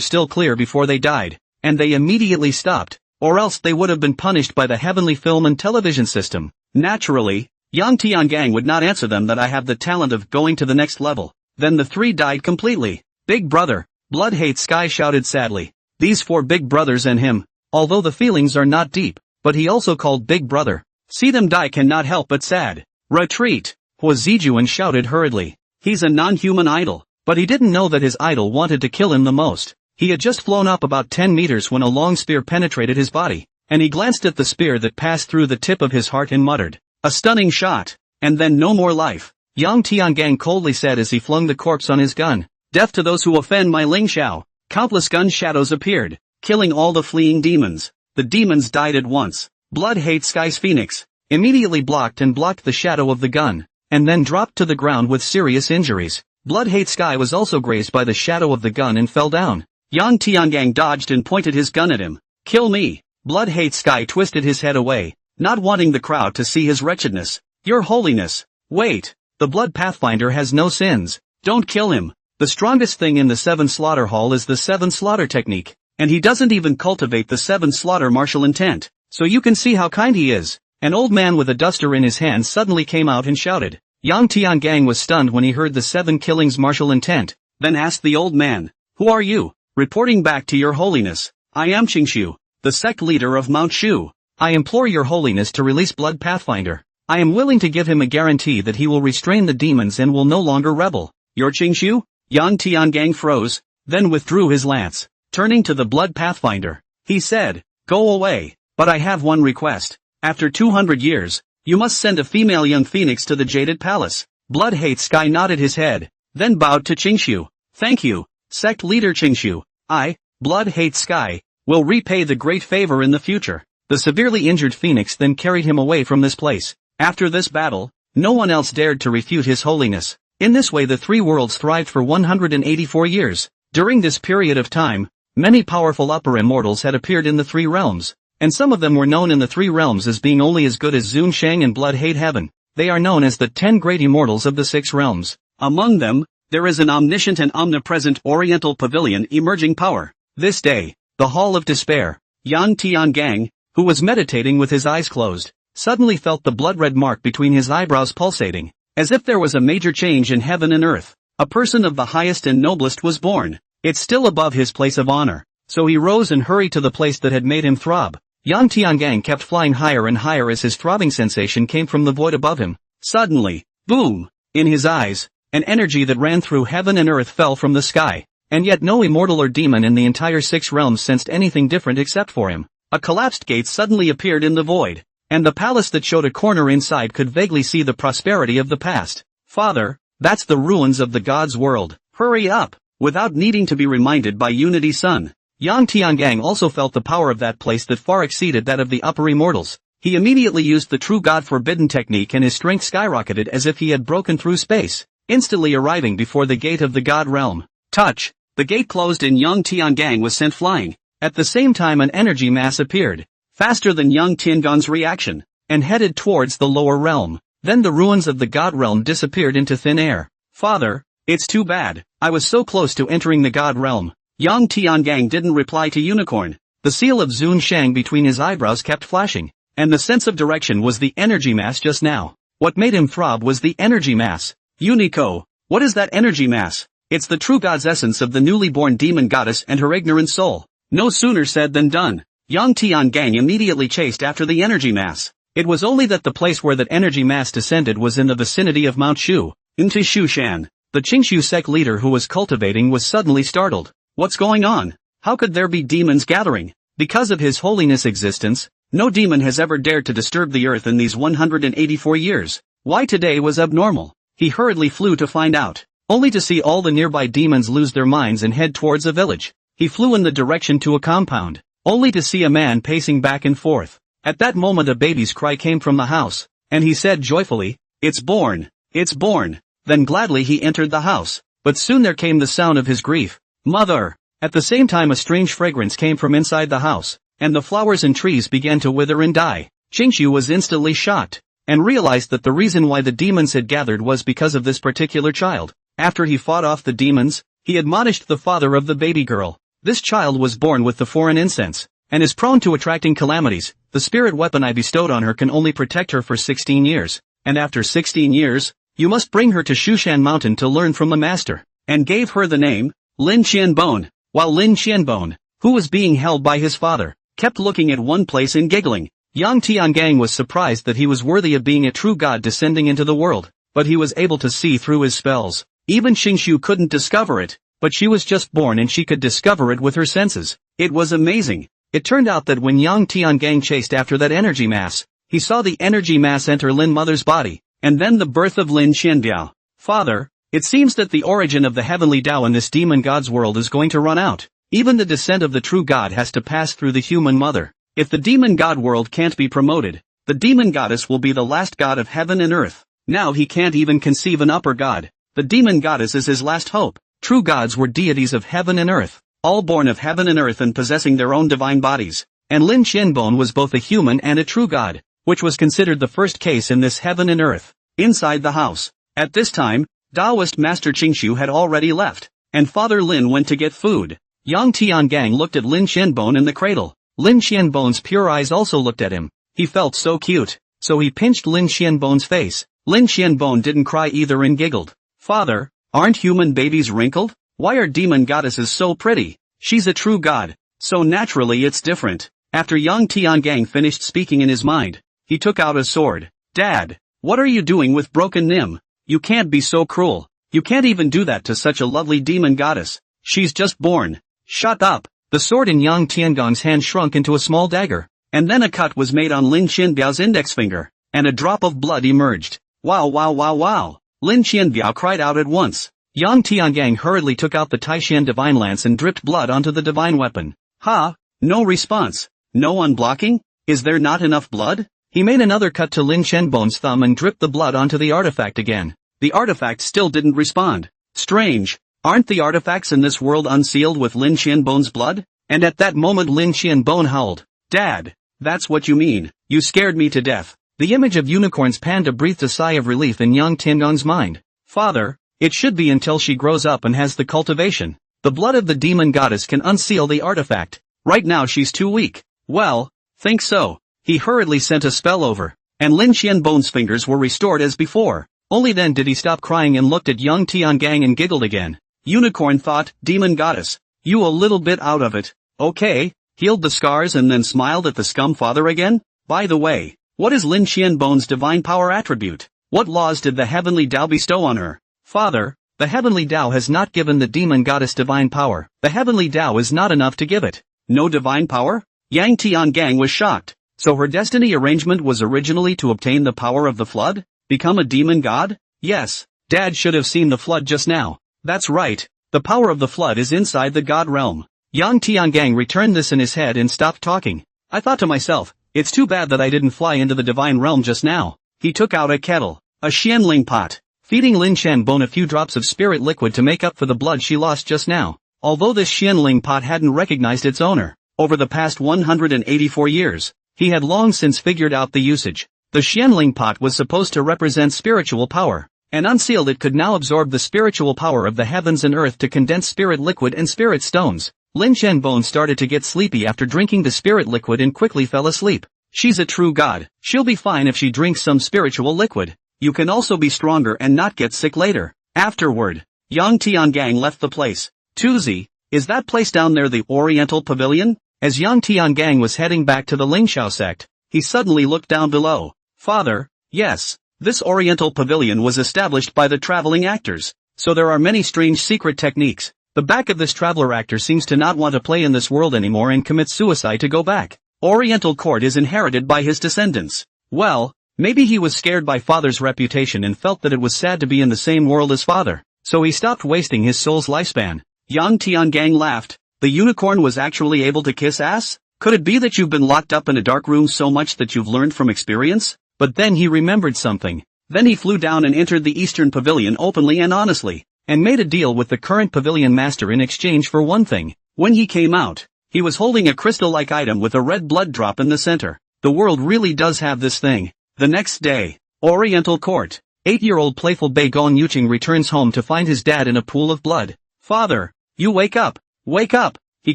[SPEAKER 1] still clear before they died, and they immediately stopped, or else they would have been punished by the heavenly film and television system. Naturally, Yang Tiangang would not answer them that I have the talent of going to the next level. Then the 3 died completely. Big brother, Blood Hate Sky shouted sadly. These 4 big brothers and him, although the feelings are not deep, but he also called big brother. See them die cannot help but sad. Retreat! Hua Zijuan shouted hurriedly. He's a non-human idol, but he didn't know that his idol wanted to kill him the most. He had just flown up about 10 meters when a long spear penetrated his body, and he glanced at the spear that passed through the tip of his heart and muttered, a stunning shot, and then no more life. Yang Tiangang coldly said as he flung the corpse on his gun, death to those who offend my Ling Xiao. Countless gun shadows appeared, killing all the fleeing demons. The demons died at once. Blood Hate Sky's phoenix immediately blocked the shadow of the gun, and then dropped to the ground with serious injuries. Blood Hate Sky was also grazed by the shadow of the gun and fell down. Yang Tiangang dodged and pointed his gun at him. Kill me. Blood Hate Sky twisted his head away, not wanting the crowd to see his wretchedness. Your Holiness. Wait. The Blood Pathfinder has no sins. Don't kill him. The strongest thing in the 7 Slaughter Hall is the 7 Slaughter technique, and he doesn't even cultivate the 7 Slaughter martial intent, so you can see how kind he is. An old man with a duster in his hand suddenly came out and shouted. Yang Tiangang was stunned when he heard the 7 killings martial intent, then asked the old man, who are you? Reporting back to your Holiness. I am Qingshu, the sect leader of Mount Shu. I implore your Holiness to release Blood Pathfinder. I am willing to give him a guarantee that he will restrain the demons and will no longer rebel. Your Qingshu? Yang Tiangang froze, then withdrew his lance. Turning to the Blood Pathfinder, he said, go away, but I have one request. After 200 years, you must send a female young phoenix to the Jaded Palace. Blood Hate Sky nodded his head, then bowed to Qingshu. Thank you, sect leader Qingshu. I, Blood Hate Sky, will repay the great favor in the future. The severely injured phoenix then carried him away from this place. After this battle, no one else dared to refute His Holiness. In this way the 3 worlds thrived for 184 years. During this period of time, many powerful upper immortals had appeared in the 3 realms, and some of them were known in the 3 realms as being only as good as Zun Sheng and Blood Hate Heaven. They are known as the 10 great immortals of the 6 realms. Among them, there is an omniscient and omnipresent Oriental Pavilion emerging power. This day, the Hall of Despair, Yang Tiangang, who was meditating with his eyes closed, suddenly felt the blood-red mark between his eyebrows pulsating, as if there was a major change in heaven and earth. A person of the highest and noblest was born. It's still above his place of honor. So he rose and hurried to the place that had made him throb. Yang Tiangang kept flying higher and higher as his throbbing sensation came from the void above him. Suddenly, boom! In his eyes, an energy that ran through heaven and earth fell from the sky. And yet no immortal or demon in the entire 6 realms sensed anything different except for him. A collapsed gate suddenly appeared in the void, and the palace that showed a corner inside could vaguely see the prosperity of the past. Father, that's the ruins of the god's world. Hurry up! Without needing to be reminded by Unity's son, Yang Tiangang also felt the power of that place that far exceeded that of the upper immortals. He immediately used the true God-forbidden technique and his strength skyrocketed as if he had broken through space, instantly arriving before the gate of the God realm. Touch! The gate closed and Yang Tiangang was sent flying. At the same time an energy mass appeared, faster than Yang Tiangang's reaction, and headed towards the lower realm. Then the ruins of the God realm disappeared into thin air. Father, it's too bad, I was so close to entering the God realm. Yang Tiangang didn't reply to Unicorn. The seal of Zun Shang between his eyebrows kept flashing, and the sense of direction was the energy mass just now. What made him throb was the energy mass. Unico, what is that energy mass? It's the true god's essence of the newly born demon goddess and her ignorant soul. No sooner said than done. Yang Tiangang immediately chased after the energy mass. It was only that the place where that energy mass descended was in the vicinity of Mount Shu, into Shushan. The Qingshu sect leader who was cultivating was suddenly startled. What's going on? How could there be demons gathering? Because of his holiness existence, no demon has ever dared to disturb the earth in these 184 years. Why today was abnormal? He hurriedly flew to find out, only to see all the nearby demons lose their minds and head towards a village. He flew in the direction to a compound, only to see a man pacing back and forth. At that moment a baby's cry came from the house, and he said joyfully, "It's born! It's born!" Then gladly he entered the house, but soon there came the sound of his grief. Mother! At the same time a strange fragrance came from inside the house, and the flowers and trees began to wither and die. Qingshu was instantly shocked, and realized that the reason why the demons had gathered was because of this particular child. After he fought off the demons, he admonished the father of the baby girl. This child was born with the foreign incense, and is prone to attracting calamities. The spirit weapon I bestowed on her can only protect her for 16 years, and after 16 years, you must bring her to Shushan Mountain to learn from the master, and gave her the name, Lin Qianbone. While Lin Qianbone, who was being held by his father, kept looking at one place and giggling, Yang Tiangang was surprised that he was worthy of being a true god descending into the world, but he was able to see through his spells. Even Qingshu couldn't discover it, but she was just born and she could discover it with her senses. It was amazing. It turned out that when Yang Tiangang chased after that energy mass, he saw the energy mass enter Lin Mother's body, and then the birth of Lin Qianbiao. Father, it seems that the origin of the heavenly Tao in this demon god's world is going to run out. Even the descent of the true god has to pass through the human mother. If the demon god world can't be promoted, the demon goddess will be the last god of heaven and earth. Now he can't even conceive an upper god. The demon goddess is his last hope. True gods were deities of heaven and earth, all born of heaven and earth and possessing their own divine bodies. And Lin Qianbone was both a human and a true god, which was considered the first case in this heaven and earth. Inside the house, at this time, Taoist Master Qingshu had already left, and Father Lin went to get food. Yang Tiangang looked at Lin Qianbone in the cradle. Lin Qianbone's pure eyes also looked at him. He felt so cute, so he pinched Lin Qianbone's face. Lin Qianbone didn't cry either and giggled. Father, aren't human babies wrinkled? Why are demon goddesses so pretty? She's a true god, so naturally it's different. After Yang Tiangang finished speaking in his mind, he took out a sword. Dad, what are you doing with broken Nim? You can't be so cruel. You can't even do that to such a lovely demon goddess. She's just born. Shut up. The sword in Yang Tiangong's hand shrunk into a small dagger, and then a cut was made on Lin Qianbiao's index finger, and a drop of blood emerged. Wow wow wow wow. Lin Qianbiao cried out at once. Yang Tiangang hurriedly took out the Taishan divine lance and dripped blood onto the divine weapon. Ha! No response. No unblocking? Is there not enough blood? He made another cut to Lin Qianbone's thumb and dripped the blood onto the artifact again. The artifact still didn't respond. Strange. Aren't the artifacts in this world unsealed with Lin Qianbone's blood? And at that moment Lin Qianbone howled. Dad, that's what you mean. You scared me to death. The image of Unicorn's panda breathed a sigh of relief in Yang Tiangong's mind. Father, it should be until she grows up and has the cultivation. The blood of the demon goddess can unseal the artifact. Right now she's too weak. Well, think so. He hurriedly sent a spell over, and Lin Qianbone's fingers were restored as before. Only then did he stop crying and looked at young Tiangang and giggled again. Unicorn thought, demon goddess, you a little bit out of it, okay, healed the scars and then smiled at the scum father again? By the way, what is Lin Qianbon's divine power attribute? What laws did the heavenly Tao bestow on her? Father, the heavenly Tao has not given the demon goddess divine power. The heavenly Tao is not enough to give it. No divine power? Yang Tiangang was shocked. So her destiny arrangement was originally to obtain the power of the flood? Become a demon god? Yes, Dad should have seen the flood just now. That's right, the power of the flood is inside the god realm. Yang Tiangang returned this in his head and stopped talking. I thought to myself, it's too bad that I didn't fly into the divine realm just now. He took out a kettle, a Xianling pot, feeding Lin Qianbon a few drops of spirit liquid to make up for the blood she lost just now. Although this Xianling pot hadn't recognized its owner, over the past 184 years, he had long since figured out the usage. The Xianling pot was supposed to represent spiritual power, and unsealed it could now absorb the spiritual power of the heavens and earth to condense spirit liquid and spirit stones. Lin Qianbon started to get sleepy after drinking the spirit liquid and quickly fell asleep. She's a true god. She'll be fine if she drinks some spiritual liquid. You can also be stronger and not get sick later. Afterward, Yang Tiangang left the place. Tuzi, is that place down there the Oriental Pavilion? As Yang Tiangang was heading back to the Lingxiao sect, he suddenly looked down below. Father, yes, this Oriental Pavilion was established by the traveling actors, so there are many strange secret techniques. The back of this traveler actor seems to not want to play in this world anymore and commits suicide to go back. Oriental court is inherited by his descendants. Well, maybe he was scared by father's reputation and felt that it was sad to be in the same world as father, so he stopped wasting his soul's lifespan. Yang Tiangang laughed. The unicorn was actually able to kiss ass? Could it be that you've been locked up in a dark room so much that you've learned from experience? But then he remembered something. Then he flew down and entered the Eastern Pavilion openly and honestly, and made a deal with the current pavilion master in exchange for one thing. When he came out, he was holding a crystal-like item with a red blood drop in the center. The world really does have this thing. The next day, Oriental Court. 8-year-old playful Bei Gong Yuqing returns home to find his dad in a pool of blood. Father, you wake up! Wake up! He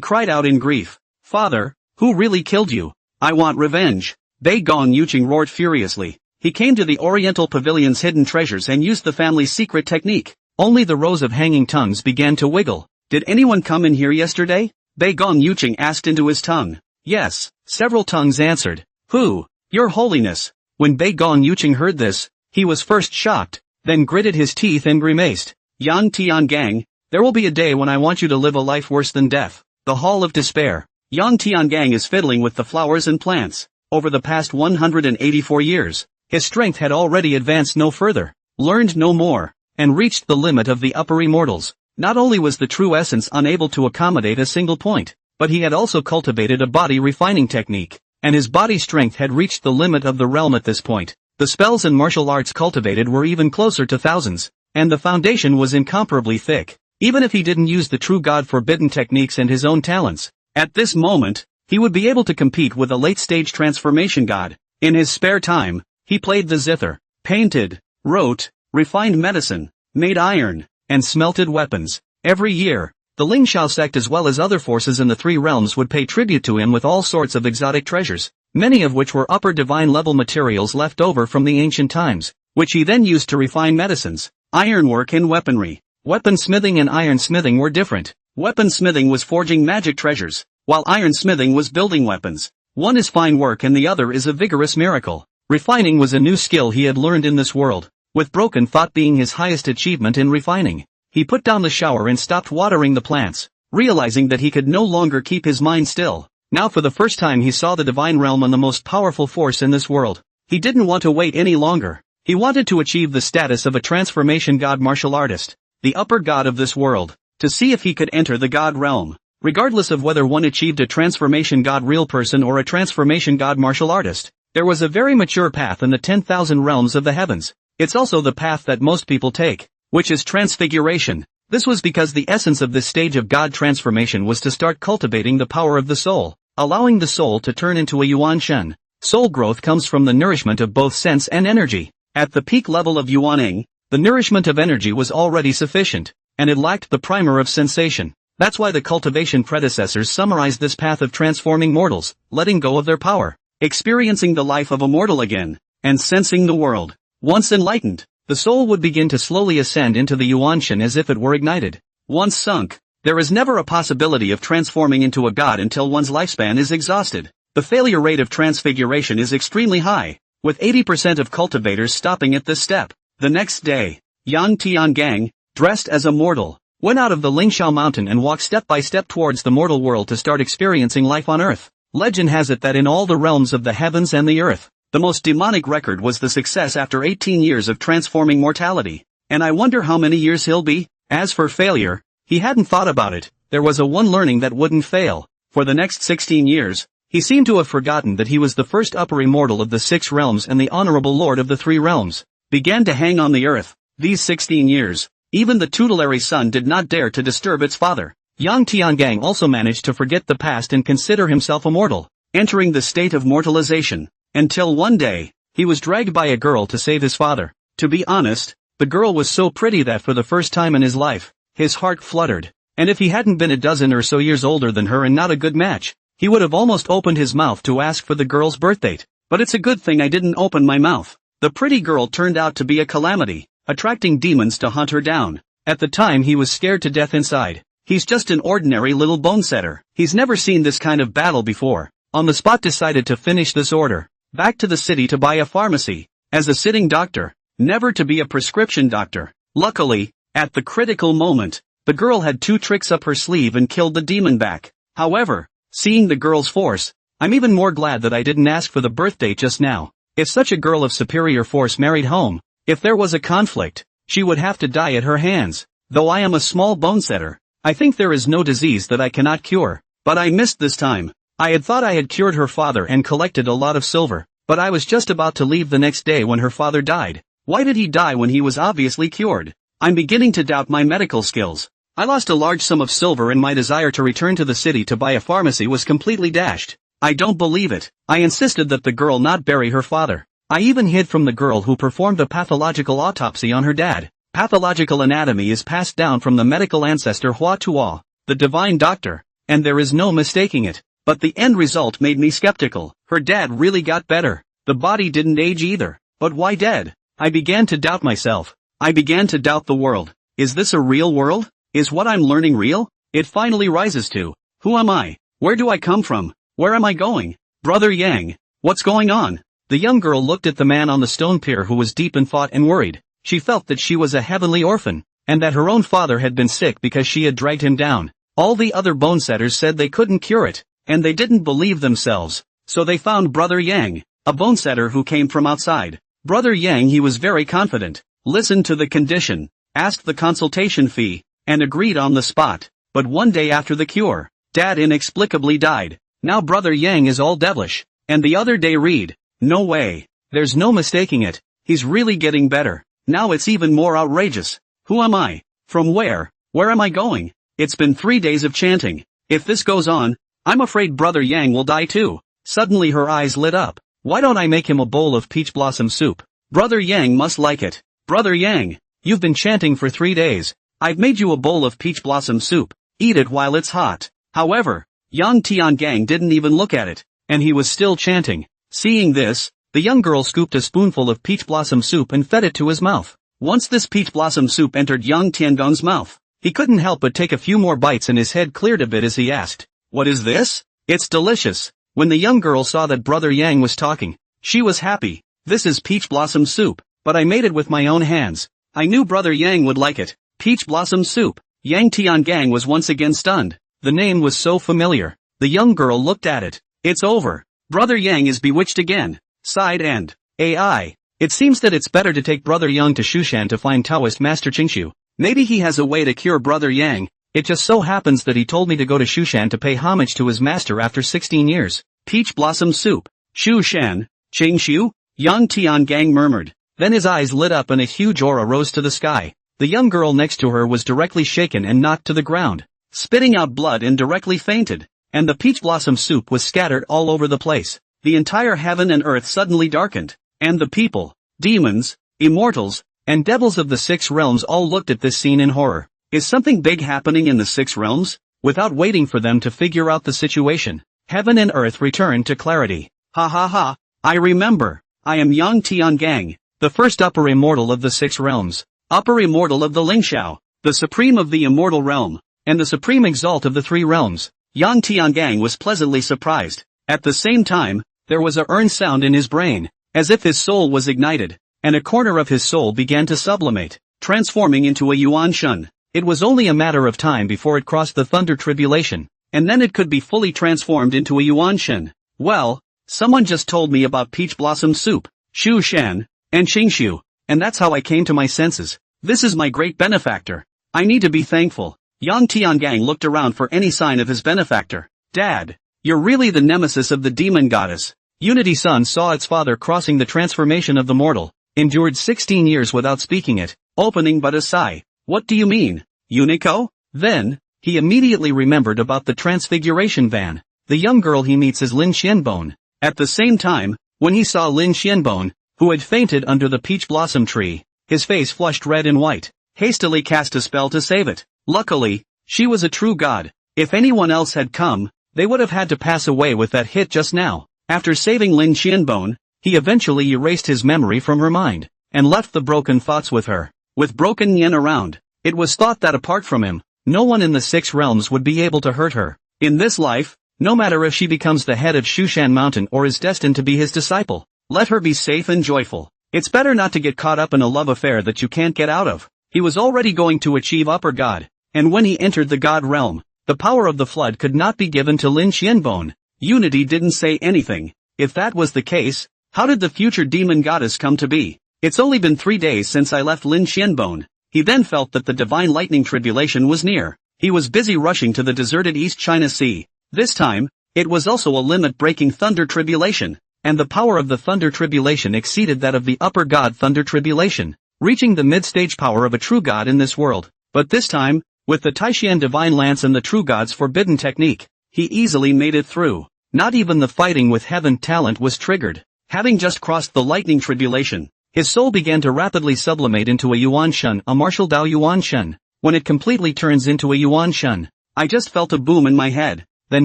[SPEAKER 1] cried out in grief. Father, who really killed you? I want revenge. Bei Gong Yuqing roared furiously. He came to the Oriental Pavilion's hidden treasures and used the family's secret technique. Only the rows of hanging tongues began to wiggle. Did anyone come in here yesterday? Bei Gong Yuqing asked into his tongue. Yes, several tongues answered. Who? Your Holiness. When Bei Gong Yuqing heard this, he was first shocked, then gritted his teeth and grimaced. Yang Tiangang, there will be a day when I want you to live a life worse than death. The Hall of Despair. Yang Tiangang is fiddling with the flowers and plants. Over the past 184 years, his strength had already advanced no further, learned no more, and reached the limit of the upper immortals. Not only was the true essence unable to accommodate a single point, but he had also cultivated a body refining technique, and his body strength had reached the limit of the realm at this point. The spells and martial arts cultivated were even closer to thousands, and the foundation was incomparably thick. Even if he didn't use the true God-forbidden techniques and his own talents, at this moment, he would be able to compete with a late-stage transformation god. In his spare time, he played the zither, painted, wrote, refined medicine, made iron, and smelted weapons. Every year, the Lingxiao sect as well as other forces in the three realms would pay tribute to him with all sorts of exotic treasures, many of which were upper divine level materials left over from the ancient times, which he then used to refine medicines, ironwork and weaponry. Weaponsmithing and ironsmithing were different. Weaponsmithing was forging magic treasures, while ironsmithing was building weapons. One is fine work and the other is a vigorous miracle. Refining was a new skill he had learned in this world, with broken thought being his highest achievement in refining. He put down the shower and stopped watering the plants, realizing that he could no longer keep his mind still. Now for the first time he saw the divine realm and the most powerful force in this world. He didn't want to wait any longer. He wanted to achieve the status of a transformation god martial artist, the upper god of this world, to see if he could enter the god realm. Regardless of whether one achieved a transformation god real person or a transformation god martial artist, there was a very mature path in the 10,000 realms of the heavens. It's also the path that most people take, which is transfiguration. This was because the essence of this stage of god transformation was to start cultivating the power of the soul, allowing the soul to turn into a yuan shen. Soul growth comes from the nourishment of both sense and energy. At the peak level of yuaning, the nourishment of energy was already sufficient, and it lacked the primer of sensation. That's why the cultivation predecessors summarized this path of transforming mortals, letting go of their power, experiencing the life of a mortal again, and sensing the world. Once enlightened, the soul would begin to slowly ascend into the Yuanshan as if it were ignited. Once sunk, there is never a possibility of transforming into a god until one's lifespan is exhausted. The failure rate of transfiguration is extremely high, with 80% of cultivators stopping at this step. The next day, Yang Tiangang, dressed as a mortal, went out of the Lingxiao mountain and walked step by step towards the mortal world to start experiencing life on earth. Legend has it that in all the realms of the heavens and the earth, the most demonic record was the success after 18 years of transforming mortality. And I wonder how many years he'll be? As for failure, he hadn't thought about it. There was a one learning that wouldn't fail. For the next 16 years, he seemed to have forgotten that he was the first upper immortal of the 6 realms and the honorable lord of the 3 realms. Began to hang on the earth. These 16 years, even the tutelary son did not dare to disturb its father. Yang Tiangang also managed to forget the past and consider himself immortal, entering the state of mortalization, until one day, he was dragged by a girl to save his father. To be honest, the girl was so pretty that for the first time in his life, his heart fluttered, and if he hadn't been a dozen or so years older than her and not a good match, he would have almost opened his mouth to ask for the girl's birthdate. But it's a good thing I didn't open my mouth. The pretty girl turned out to be a calamity, attracting demons to hunt her down. At the time he was scared to death inside. He's just an ordinary little bone setter. He's never seen this kind of battle before. On the spot decided to finish this order. Back to the city to buy a pharmacy. As a sitting doctor. Never to be a prescription doctor. Luckily, at the critical moment, the girl had 2 tricks up her sleeve and killed the demon back. However, seeing the girl's force, I'm even more glad that I didn't ask for the birthday just now. If such a girl of superior force married home, if there was a conflict, she would have to die at her hands. Though I am a small bone setter, I think there is no disease that I cannot cure. But I missed this time. I had thought I had cured her father and collected a lot of silver, but I was just about to leave the next day when her father died. Why did he die when he was obviously cured? I'm beginning to doubt my medical skills. I lost a large sum of silver and my desire to return to the city to buy a pharmacy was completely dashed. I don't believe it. I insisted that the girl not bury her father. I even hid from the girl who performed a pathological autopsy on her dad. Pathological anatomy is passed down from the medical ancestor Hua Tuo, the divine doctor, and there is no mistaking it. But the end result made me skeptical. Her dad really got better. The body didn't age either. But why dead? I began to doubt myself. I began to doubt the world. Is this a real world? Is what I'm learning real? It finally rises to, who am I? Where do I come from? Where am I going? Brother Yang, what's going on? The young girl looked at the man on the stone pier who was deep in thought and worried. She felt that she was a heavenly orphan, and that her own father had been sick because she had dragged him down. All the other bone setters said they couldn't cure it, and they didn't believe themselves. So they found Brother Yang, a bone setter who came from outside. Brother Yang, he was very confident, listened to the condition, asked the consultation fee, and agreed on the spot. But one day after the cure, Dad inexplicably died. Now Brother Yang is all devilish. And the other day read, no way. There's no mistaking it. He's really getting better. Now it's even more outrageous. Who am I? From where? Where am I going? It's been 3 days of chanting. If this goes on, I'm afraid Brother Yang will die too. Suddenly her eyes lit up. Why don't I make him a bowl of peach blossom soup? Brother Yang must like it. Brother Yang, you've been chanting for 3 days. I've made you a bowl of peach blossom soup. Eat it while it's hot. However, Yang Tiangang didn't even look at it, and he was still chanting. Seeing this, the young girl scooped a spoonful of peach blossom soup and fed it to his mouth. Once this peach blossom soup entered Yang Tiangong's mouth, he couldn't help but take a few more bites and his head cleared a bit as he asked, what is this? It's delicious. When the young girl saw that Brother Yang was talking, she was happy. This is peach blossom soup, but I made it with my own hands. I knew Brother Yang would like it. Peach blossom soup. Yang Tiangang was once again stunned. The name was so familiar. The young girl looked at it. It's over. Brother Yang is bewitched again. Sighed and, AI. It seems that it's better to take Brother Yang to Shushan to find Taoist Master Qingshu. Maybe he has a way to cure Brother Yang. It just so happens that he told me to go to Shushan to pay homage to his master after 16 years. Peach blossom soup. Shushan. Qingshu? Yang Tiangang murmured. Then his eyes lit up and a huge aura rose to the sky. The young girl next to her was directly shaken and knocked to the ground, spitting out blood and directly fainted. And the peach blossom soup was scattered all over the place. The entire heaven and earth suddenly darkened. And the people, demons, immortals, and devils of the 6 realms all looked at this scene in horror. Is something big happening in the 6 realms? Without waiting for them to figure out the situation, heaven and earth returned to clarity. Ha ha ha, I remember. I am Yang Tiangang. the first upper immortal of the 6 realms, upper immortal of the Lingxiao, the supreme of the immortal realm, and the supreme exalt of the 3 realms. Yang Tiangang was pleasantly surprised. At the same time, there was a sound in his brain, as if his soul was ignited, and a corner of his soul began to sublimate, transforming into a Yuan Shun. It was only a matter of time before it crossed the Thunder Tribulation, and then it could be fully transformed into a Yuan Shun. Well, someone just told me about peach blossom soup, Shu Shan, and Qingshu, and that's how I came to my senses. This is my great benefactor. I need to be thankful. Yang Tiangang looked around for any sign of his benefactor. Dad, you're really the nemesis of the demon goddess. Unity's son saw its father crossing the transformation of the mortal, endured 16 years without speaking it, opening but a sigh. What do you mean, Unico? Then, he immediately remembered about the transfiguration van. The young girl he meets is Lin Xianbone. At the same time, when he saw Lin Xianbone, who had fainted under the peach blossom tree, his face flushed red and white, hastily cast a spell to save it. Luckily, she was a true god. If anyone else had come, they would have had to pass away with that hit just now. After saving Lin Xianbone, he eventually erased his memory from her mind, and left the broken thoughts with her. With broken yin around, it was thought that apart from him, no one in the 6 realms would be able to hurt her. In this life, no matter if she becomes the head of Shushan Mountain or is destined to be his disciple, let her be safe and joyful. It's better not to get caught up in a love affair that you can't get out of. He was already going to achieve upper god, and when he entered the god realm, the power of the flood could not be given to Lin Xianbone. Unity didn't say anything. If that was the case, how did the future demon goddess come to be? It's only been 3 days since I left Lin Xianbone. He then felt that the divine lightning tribulation was near. He was busy rushing to the deserted East China Sea. This time, it was also a limit-breaking thunder tribulation, and the power of the thunder tribulation exceeded that of the upper god thunder tribulation, reaching the mid-stage power of a true god in this world. But this time, with the Taishan divine lance and the true god's forbidden technique, he easily made it through. Not even the fighting with heaven talent was triggered. Having just crossed the lightning tribulation, his soul began to rapidly sublimate into a Yuan Shun, a martial Dao Yuan Shun. When it completely turns into a Yuan Shun, I just felt a boom in my head. Then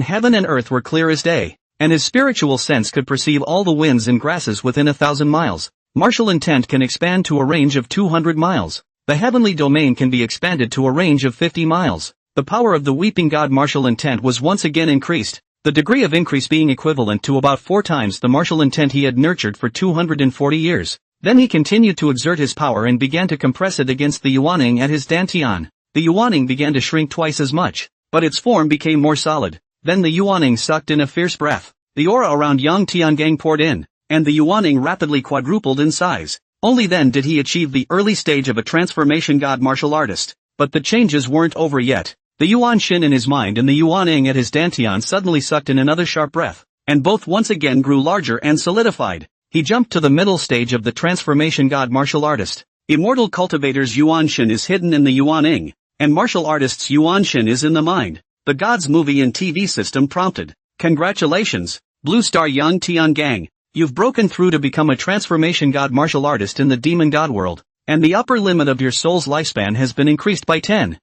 [SPEAKER 1] heaven and earth were clear as day, and his spiritual sense could perceive all the winds and grasses within 1,000 miles. Martial intent can expand to a range of 200 miles. The heavenly domain can be expanded to a range of 50 miles. The power of the weeping god martial intent was once again increased, the degree of increase being equivalent to about 4 times the martial intent he had nurtured for 240 years. Then he continued to exert his power and began to compress it against the Yuaning at his dantian. The Yuaning began to shrink twice as much, but its form became more solid. Then the Yuaning sucked in a fierce breath. The aura around Yang Tiangang poured in, and the Yuaning rapidly quadrupled in size. Only then did he achieve the early stage of a transformation god martial artist. But the changes weren't over yet. The Yuan Shin in his mind and the Yuaning at his dantian suddenly sucked in another sharp breath, and both once again grew larger and solidified. He jumped to the middle stage of the transformation god martial artist. Immortal cultivator's Yuan Shin is hidden in the Yuaning, and martial artist's Yuan Shin is in the mind. The Gods movie and TV system prompted. Congratulations, Blue Star Yang Tiangang. You've broken through to become a transformation god martial artist in the demon god world, and the upper limit of your soul's lifespan has been increased by 10,000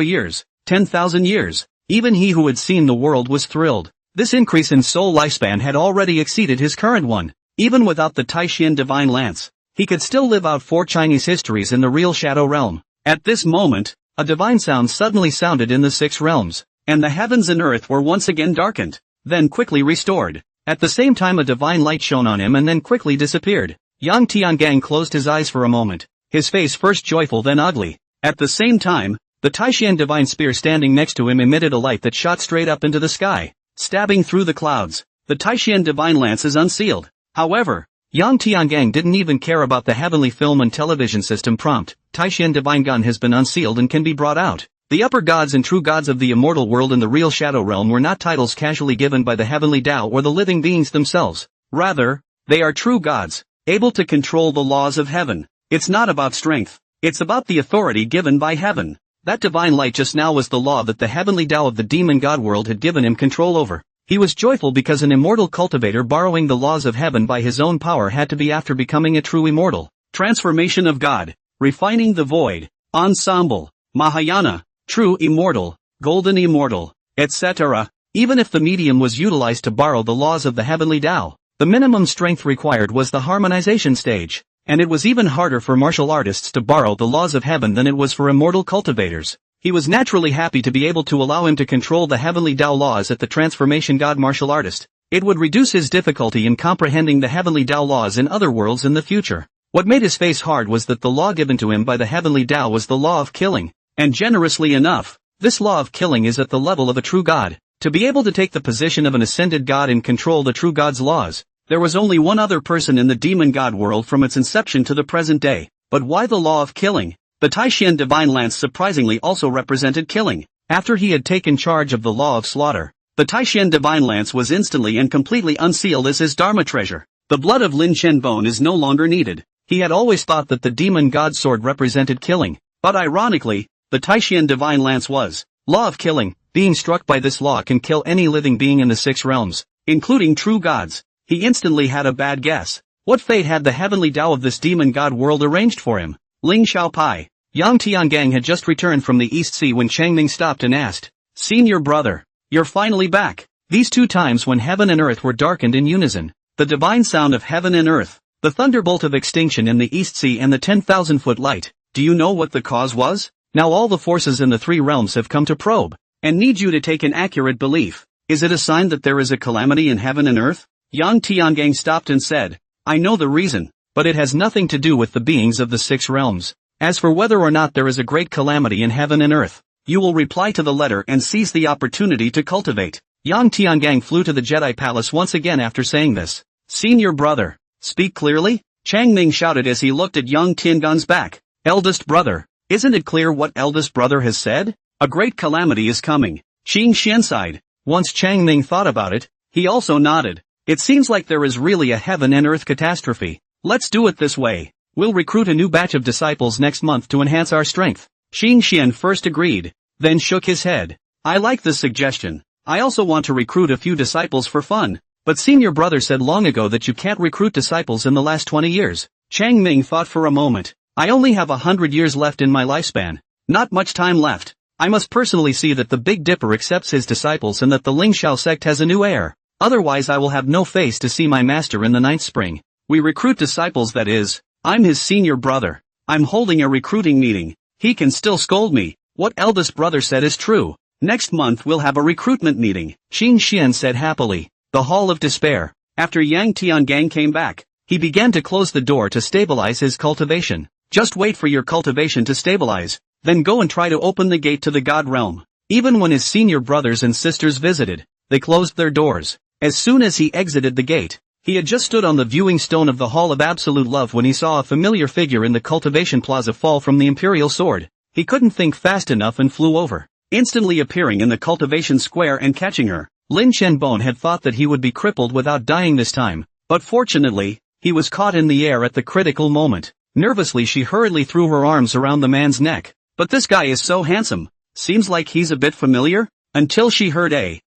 [SPEAKER 1] years, 10,000 years. Even he who had seen the world was thrilled. This increase in soul lifespan had already exceeded his current one. Even without the Taishan divine lance, he could still live out 4 Chinese histories in the real shadow realm. At this moment, a divine sound suddenly sounded in the 6 realms, and the heavens and earth were once again darkened, then quickly restored. At the same time a divine light shone on him and then quickly disappeared. Yang Tiangang closed his eyes for a moment, his face first joyful then ugly. At the same time, the Taishan divine spear standing next to him emitted a light that shot straight up into the sky, stabbing through the clouds. The Taishan divine lance is unsealed. However, Yang Tiangang didn't even care about the heavenly film and television system prompt. Taishan divine gun has been unsealed and can be brought out. The upper gods and true gods of the immortal world and the real shadow realm were not titles casually given by the heavenly Tao or the living beings themselves. Rather, they are true gods, able to control the laws of heaven. It's not about strength. It's about the authority given by heaven. That divine light just now was the law that the heavenly Tao of the demon god world had given him control over. He was joyful because an immortal cultivator borrowing the laws of heaven by his own power had to be after becoming a true immortal. Transformation of God, refining the void, ensemble, Mahayana, true immortal, golden immortal, etc. Even if the medium was utilized to borrow the laws of the heavenly Tao, the minimum strength required was the harmonization stage. and it was even harder for martial artists to borrow the laws of heaven than it was for immortal cultivators. He was naturally happy to be able to allow him to control the heavenly Tao laws at the transformation god martial artist. It would reduce his difficulty in comprehending the heavenly Tao laws in other worlds in the future. What made his face hard was that the law given to him by the heavenly Tao was the law of killing, and generously enough, this law of killing is at the level of a true god. To be able to take the position of an ascended god and control the true god's laws, there was only one other person in the demon god world from its inception to the present day. But why the law of killing? The Taishan divine lance surprisingly also represented killing. After he had taken charge of the law of slaughter, the Taishan divine lance was instantly and completely unsealed as his dharma treasure. The blood of Lin Shenbone is no longer needed. He had always thought that the demon god sword represented killing, but ironically, the Taishan divine lance was. Law of killing. Being struck by this law can kill any living being in the 6 realms, including true gods. He instantly had a bad guess. What fate had the heavenly Tao of this demon god world arranged for him? Ling Xiaopai. Yang Tiangang had just returned from the East Sea when Changming stopped and asked, "Senior brother, you're finally back." These 2 times when heaven and earth were darkened in unison, the divine sound of heaven and earth, the thunderbolt of extinction in the East Sea and the 10,000-foot light. Do you know what the cause was? Now all the forces in the 3 realms have come to probe, and need you to take an accurate belief. Is it a sign that there is a calamity in heaven and earth? Yang Tiangang stopped and said, "I know the reason, but it has nothing to do with the beings of the 6 realms. As for whether or not there is a great calamity in heaven and earth, you will reply to the letter and seize the opportunity to cultivate." Yang Tiangang flew to the Jedi Palace once again after saying this. "Senior brother, speak clearly?" Changming shouted as he looked at Yang Tiangang's back. "Eldest brother, isn't it clear what eldest brother has said? A great calamity is coming." Xing Xian sighed. Once Changming thought about it, he also nodded. "It seems like there is really a heaven and earth catastrophe. Let's do it this way. We'll recruit a new batch of disciples next month to enhance our strength." Xing Xian first agreed, then shook his head. "I like this suggestion. I also want to recruit a few disciples for fun. But senior brother said long ago that you can't recruit disciples in the last 20 years. Changming thought for a moment. "I only have 100 years left in my lifespan. Not much time left. I must personally see that the Big Dipper accepts his disciples and that the Ling Xiao sect has a new heir. Otherwise I will have no face to see my master in the 9th spring. We recruit disciples, that is. I'm his senior brother. I'm holding a recruiting meeting. He can still scold me. What eldest brother said is true. Next month we'll have a recruitment meeting," Xing Xian said happily. The Hall of Despair. After Yang Tiangang came back, he began to close the door to stabilize his cultivation. "Just wait for your cultivation to stabilize, then go and try to open the gate to the God realm." Even when his senior brothers and sisters visited, they closed their doors. As soon as he exited the gate, he had just stood on the viewing stone of the Hall of Absolute Love when he saw a familiar figure in the cultivation plaza fall from the Imperial Sword. He couldn't think fast enough and flew over, instantly appearing in the cultivation square and catching her. Lin Shenbone had thought that he would be crippled without dying this time, but fortunately, he was caught in the air at the critical moment. Nervously she hurriedly threw her arms around the man's neck. "But this guy is so handsome. Seems like he's a bit familiar?" Until she heard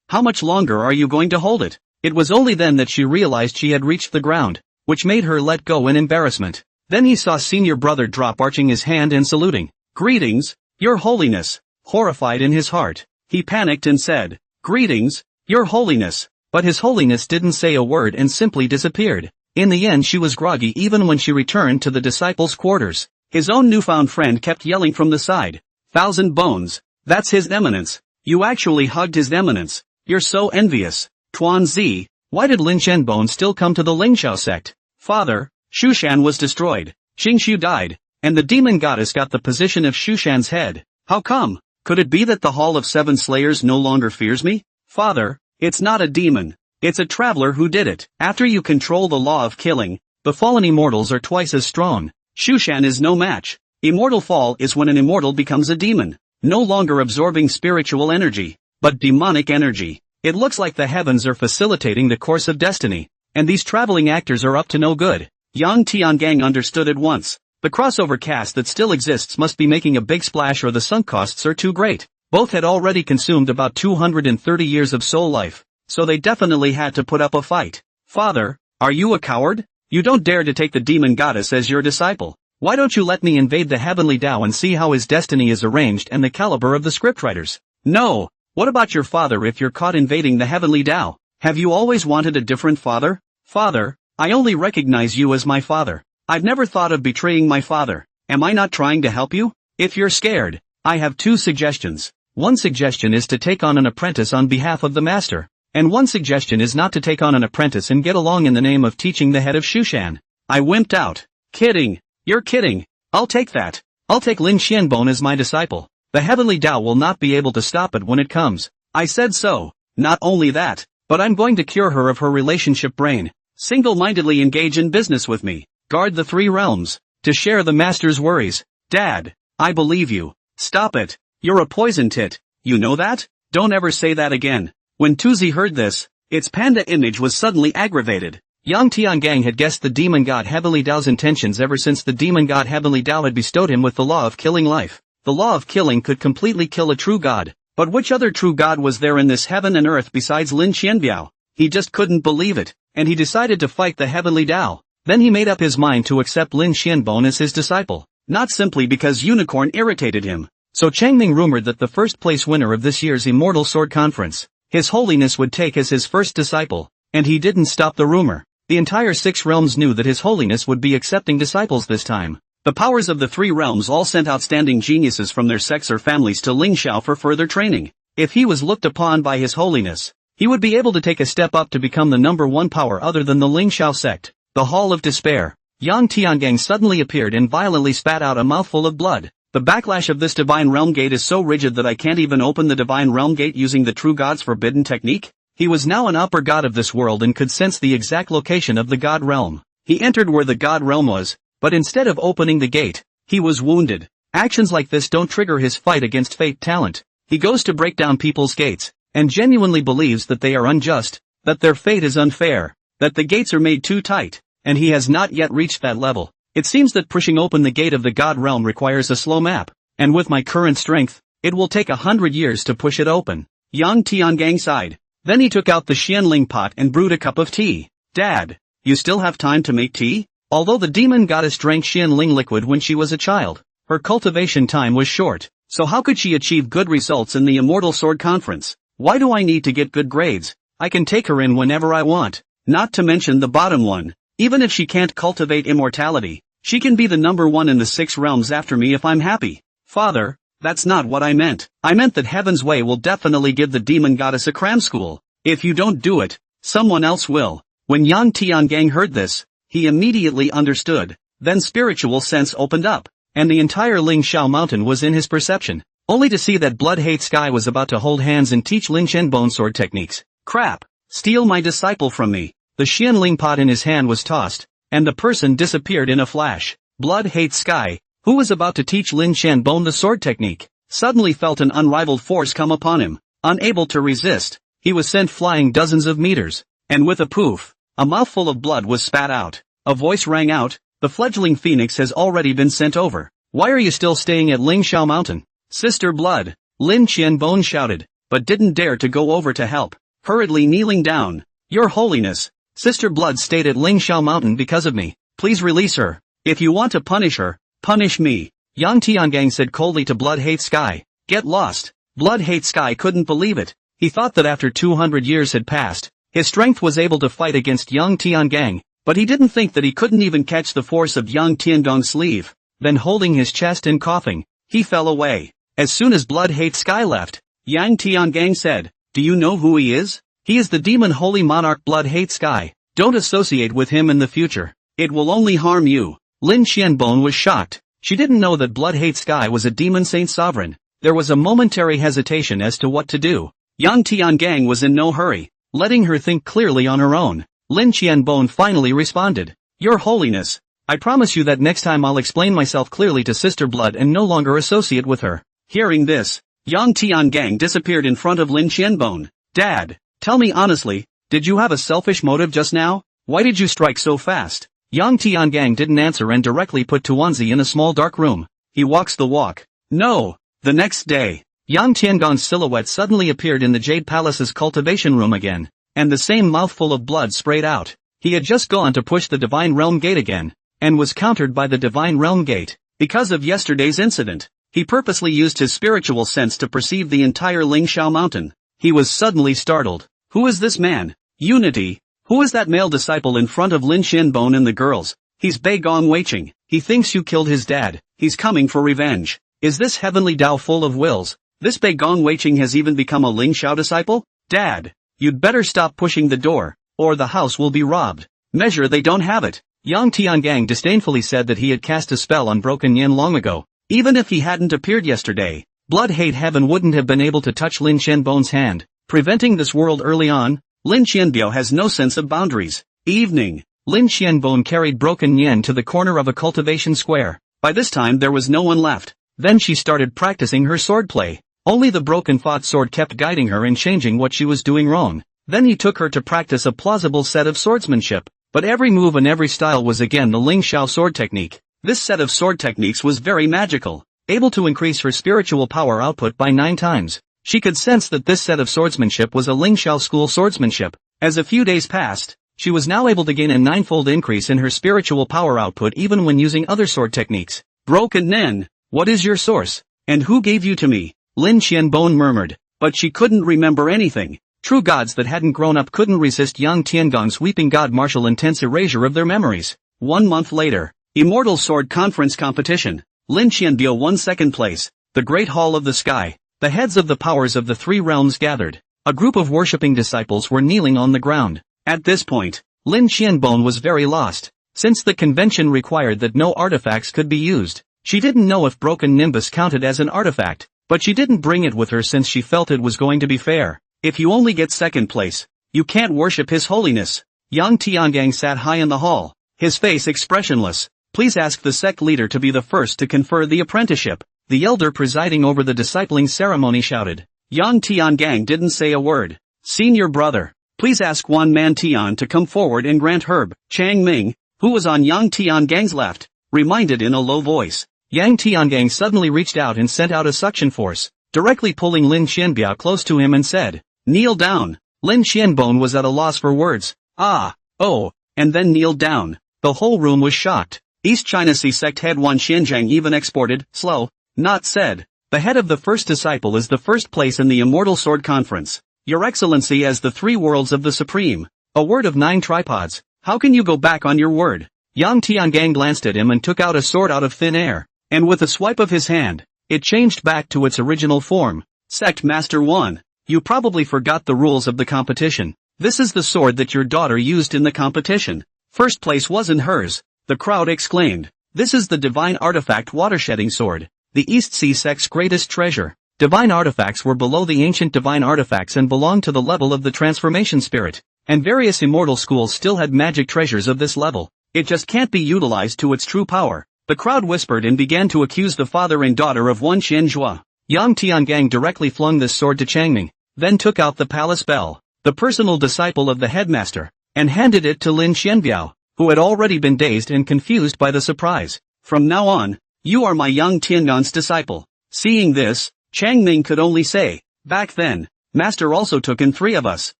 [SPEAKER 1] "How much longer are you going to hold it?" It was only then that she realized she had reached the ground, which made her let go in embarrassment. Then he saw senior brother drop, arching his hand and saluting. "Greetings, Your Holiness." Horrified in his heart, he panicked and said, "Greetings, Your Holiness." But His Holiness didn't say a word and simply disappeared. In the end she was groggy even when she returned to the disciples' quarters. His own newfound friend kept yelling from the side, "Thousand Bones, that's His Eminence. You actually hugged His Eminence. You're so envious." Tuan Zi, why did Lin Shenbone still come to the Lingxiao sect? "Father, Shushan was destroyed. Xingshu died, and the demon goddess got the position of Shushan's head. How come? Could it be that the Hall of 7 Slayers no longer fears me?" "Father, it's not a demon. It's a traveler who did it. After you control the law of killing, the fallen immortals are twice as strong. Shushan is no match. Immortal fall is when an immortal becomes a demon, no longer absorbing spiritual energy, but demonic energy. It looks like the heavens are facilitating the course of destiny, and these traveling actors are up to no good." Yang Tiangang understood at once. The crossover caste that still exists must be making a big splash or the sunk costs are too great. Both had already consumed about 230 years of soul life, so they definitely had to put up a fight. "Father, are you a coward? You don't dare to take the demon goddess as your disciple. Why don't you let me invade the heavenly Tao and see how his destiny is arranged and the caliber of the scriptwriters?" "No. What about your father if you're caught invading the heavenly Tao? Have you always wanted a different father?" "Father, I only recognize you as my father. I've never thought of betraying my father. Am I not trying to help you? If you're scared, I have two suggestions. One suggestion is to take on an apprentice on behalf of the master. And one suggestion is not to take on an apprentice and get along in the name of teaching the head of Shushan. I wimped out. Kidding. You're kidding. I'll take that. I'll take Lin Xianbone as my disciple. The heavenly Tao will not be able to stop it when it comes. I said so. Not only that, but I'm going to cure her of her relationship brain. Single-mindedly engage in business with me. Guard the three realms. To share the master's worries. Dad, I believe you. Stop it. You're a poison tit. You know that? Don't ever say that again. When Tuzi heard this, its panda image was suddenly aggravated. Yang Tiangang had guessed the demon god Heavenly Dao's intentions ever since the demon god Heavenly Dao had bestowed him with the law of killing life. The law of killing could completely kill a true god. But which other true god was there in this heaven and earth besides Lin Xianbiao? He just couldn't believe it, and he decided to fight the Heavenly Dao. Then he made up his mind to accept Lin Xianbone as his disciple, not simply because Unicorn irritated him. So Changming rumored that the first place winner of this year's Immortal Sword Conference, His Holiness would take as his first disciple, and he didn't stop the rumor. The entire six realms knew that His Holiness would be accepting disciples this time. The powers of the three realms all sent outstanding geniuses from their sects or families to Lingxiao for further training. If he was looked upon by His Holiness, he would be able to take a step up to become the number one power other than the Lingxiao sect. The Hall of Despair. Yang Tiangang suddenly appeared and violently spat out a mouthful of blood. The backlash of this divine realm gate is so rigid that I can't even open the divine realm gate using the true god's forbidden technique. He was now an upper god of this world and could sense the exact location of the god realm. He entered where the god realm was, but instead of opening the gate, he was wounded. Actions like this don't trigger his fight against fate talent. He goes to break down people's gates, and genuinely believes that they are unjust, that their fate is unfair, that the gates are made too tight, and he has not yet reached that level. It seems that pushing open the gate of the god realm requires a slow map, and with my current strength, it will take 100 years to push it open. Yang Tiangang sighed. Then he took out the Xianling pot and brewed a cup of tea. Dad, you still have time to make tea? Although the demon goddess drank Xianling liquid when she was a child, her cultivation time was short, so how could she achieve good results in the Immortal Sword Conference? Why do I need to get good grades? I can take her in whenever I want. Not to mention the bottom one. Even if she can't cultivate immortality, she can be the number one in the six realms after me if I'm happy. Father, that's not what I meant. I meant that Heaven's Way will definitely give the demon goddess a cram school. If you don't do it, someone else will. When Yang Tiangang heard this, he immediately understood. Then spiritual sense opened up, and the entire Lingxiao mountain was in his perception, only to see that Blood Hate Sky was about to hold hands and teach Lin Xianbone sword techniques. Crap! Steal my disciple from me. The Xianling pot in his hand was tossed, and the person disappeared in a flash. Blood Hate Sky, who was about to teach Lin Xianbone the sword technique, suddenly felt an unrivaled force come upon him. Unable to resist, he was sent flying dozens of meters, and with a poof, a mouthful of blood was spat out. A voice rang out, the fledgling phoenix has already been sent over. Why are you still staying at Lingxiao Mountain? Sister Blood, Lin Xianbone shouted, but didn't dare to go over to help. Hurriedly kneeling down, Your Holiness, Sister Blood stayed at Lingxiao Mountain because of me. Please release her. If you want to punish her, punish me. Yang Tiangang said coldly to Blood Hate Sky. Get lost. Blood Hate Sky couldn't believe it. He thought that after 200 years had passed, his strength was able to fight against Yang Tiangang, but he didn't think that he couldn't even catch the force of Yang Tiangong's sleeve. Then holding his chest and coughing, he fell away. As soon as Blood Hate Sky left, Yang Tiangang said, Do you know who he is? He is the demon holy monarch Blood Hate Sky. Don't associate with him in the future. It will only harm you. Lin Xianbone was shocked. She didn't know that Blood Hate Sky was a demon saint sovereign. There was a momentary hesitation as to what to do. Yang Tiangang was in no hurry, letting her think clearly on her own. Lin Xianbone finally responded. Your Holiness, I promise you that next time I'll explain myself clearly to Sister Blood and no longer associate with her. Hearing this, Yang Tiangang disappeared in front of Lin Xianbone. Dad, tell me honestly, did you have a selfish motive just now? Why did you strike so fast? Yang Tiangang didn't answer and directly put Tuanzi in a small dark room. He walks the walk. No. The next day, Yang Tiangong's silhouette suddenly appeared in the Jade Palace's cultivation room again, and the same mouthful of blood sprayed out. He had just gone to push the Divine Realm Gate again, and was countered by the Divine Realm Gate. Because of yesterday's incident, he purposely used his spiritual sense to perceive the entire Lingxiao mountain. He was suddenly startled. Who is this man? Unity. Who is that male disciple in front of Lin Xianbone and the girls? He's Bei Gong Weiqing. He thinks you killed his dad. He's coming for revenge. Is this heavenly Tao full of wills? This Bei Gong Weiqing has even become a Ling Xiao disciple? Dad, you'd better stop pushing the door, or the house will be robbed. Measure they don't have it. Yang Tiangang disdainfully said that he had cast a spell on Broken Yin long ago. Even if he hadn't appeared yesterday, Blood Hate Heaven wouldn't have been able to touch Lin Qianbone's hand, preventing this world early on. Lin Qianbiao has no sense of boundaries. Evening. Lin Qianbone carried Broken Yin to the corner of a cultivation square. By this time there was no one left. Then she started practicing her swordplay. Only the broken-fought sword kept guiding her in changing what she was doing wrong. Then he took her to practice a plausible set of swordsmanship. But every move and every style was again the Ling Xiao sword technique. This set of sword techniques was very magical, able to increase her spiritual power output by 9 times. She could sense that this set of swordsmanship was a Ling Xiao school swordsmanship. As a few days passed, she was now able to gain a 9-fold increase in her spiritual power output even when using other sword techniques. Broken Nin, what is your source? And who gave you to me? Lin Qianbone murmured, but she couldn't remember anything. True gods that hadn't grown up couldn't resist Yang Tiangong's weeping god martial intense erasure of their memories. 1 month later, Immortal Sword Conference Competition. Lin Qianbiao won 2nd place. The Great Hall of the Sky. The heads of the powers of the 3 realms gathered. A group of worshipping disciples were kneeling on the ground. At this point, Lin Qianbone was very lost. Since the convention required that no artifacts could be used, she didn't know if Broken Nimbus counted as an artifact, but she didn't bring it with her since she felt it was going to be fair. If you only get 2nd place, you can't worship His Holiness. Yang Tiangang sat high in the hall, his face expressionless. Please ask the sect leader to be the first to confer the apprenticeship. The elder presiding over the discipling ceremony shouted. Yang Tiangang didn't say a word. Senior brother, please ask Wan Man Tian to come forward and grant Herb. Chang Ming, who was on Yang Tiangang's left, reminded in a low voice. Yang Tiangang suddenly reached out and sent out a suction force, directly pulling Lin Qianbiao close to him and said, kneel down. Lin Qianbone was at a loss for words. Oh, and then kneeled down. The whole room was shocked. East China Sea sect head Wan Xianzhang even exported, slow, not said. The head of the first disciple is the first place in the Immortal Sword Conference. Your Excellency as the 3 worlds of the Supreme. A word of 9 tripods. How can you go back on your word? Yang Tiangang glanced at him and took out a sword out of thin air. And with a swipe of his hand, it changed back to its original form. Sect Master 1. You probably forgot the rules of the competition. This is the sword that your daughter used in the competition. First place wasn't hers. The crowd exclaimed. This is the divine artifact watershedding sword. The East Sea sect's greatest treasure. Divine artifacts were below the ancient divine artifacts and belonged to the level of the transformation spirit. And various immortal schools still had magic treasures of this level. It just can't be utilized to its true power. The crowd whispered and began to accuse the father and daughter of Wan Qianzhua. Yang Tiangang directly flung this sword to Changming, then took out the palace bell, the personal disciple of the headmaster, and handed it to Lin Qianbiao, who had already been dazed and confused by the surprise. From now on, you are my Yang Tiangong's disciple. Seeing this, Changming could only say, back then, Master also took in 3 of us.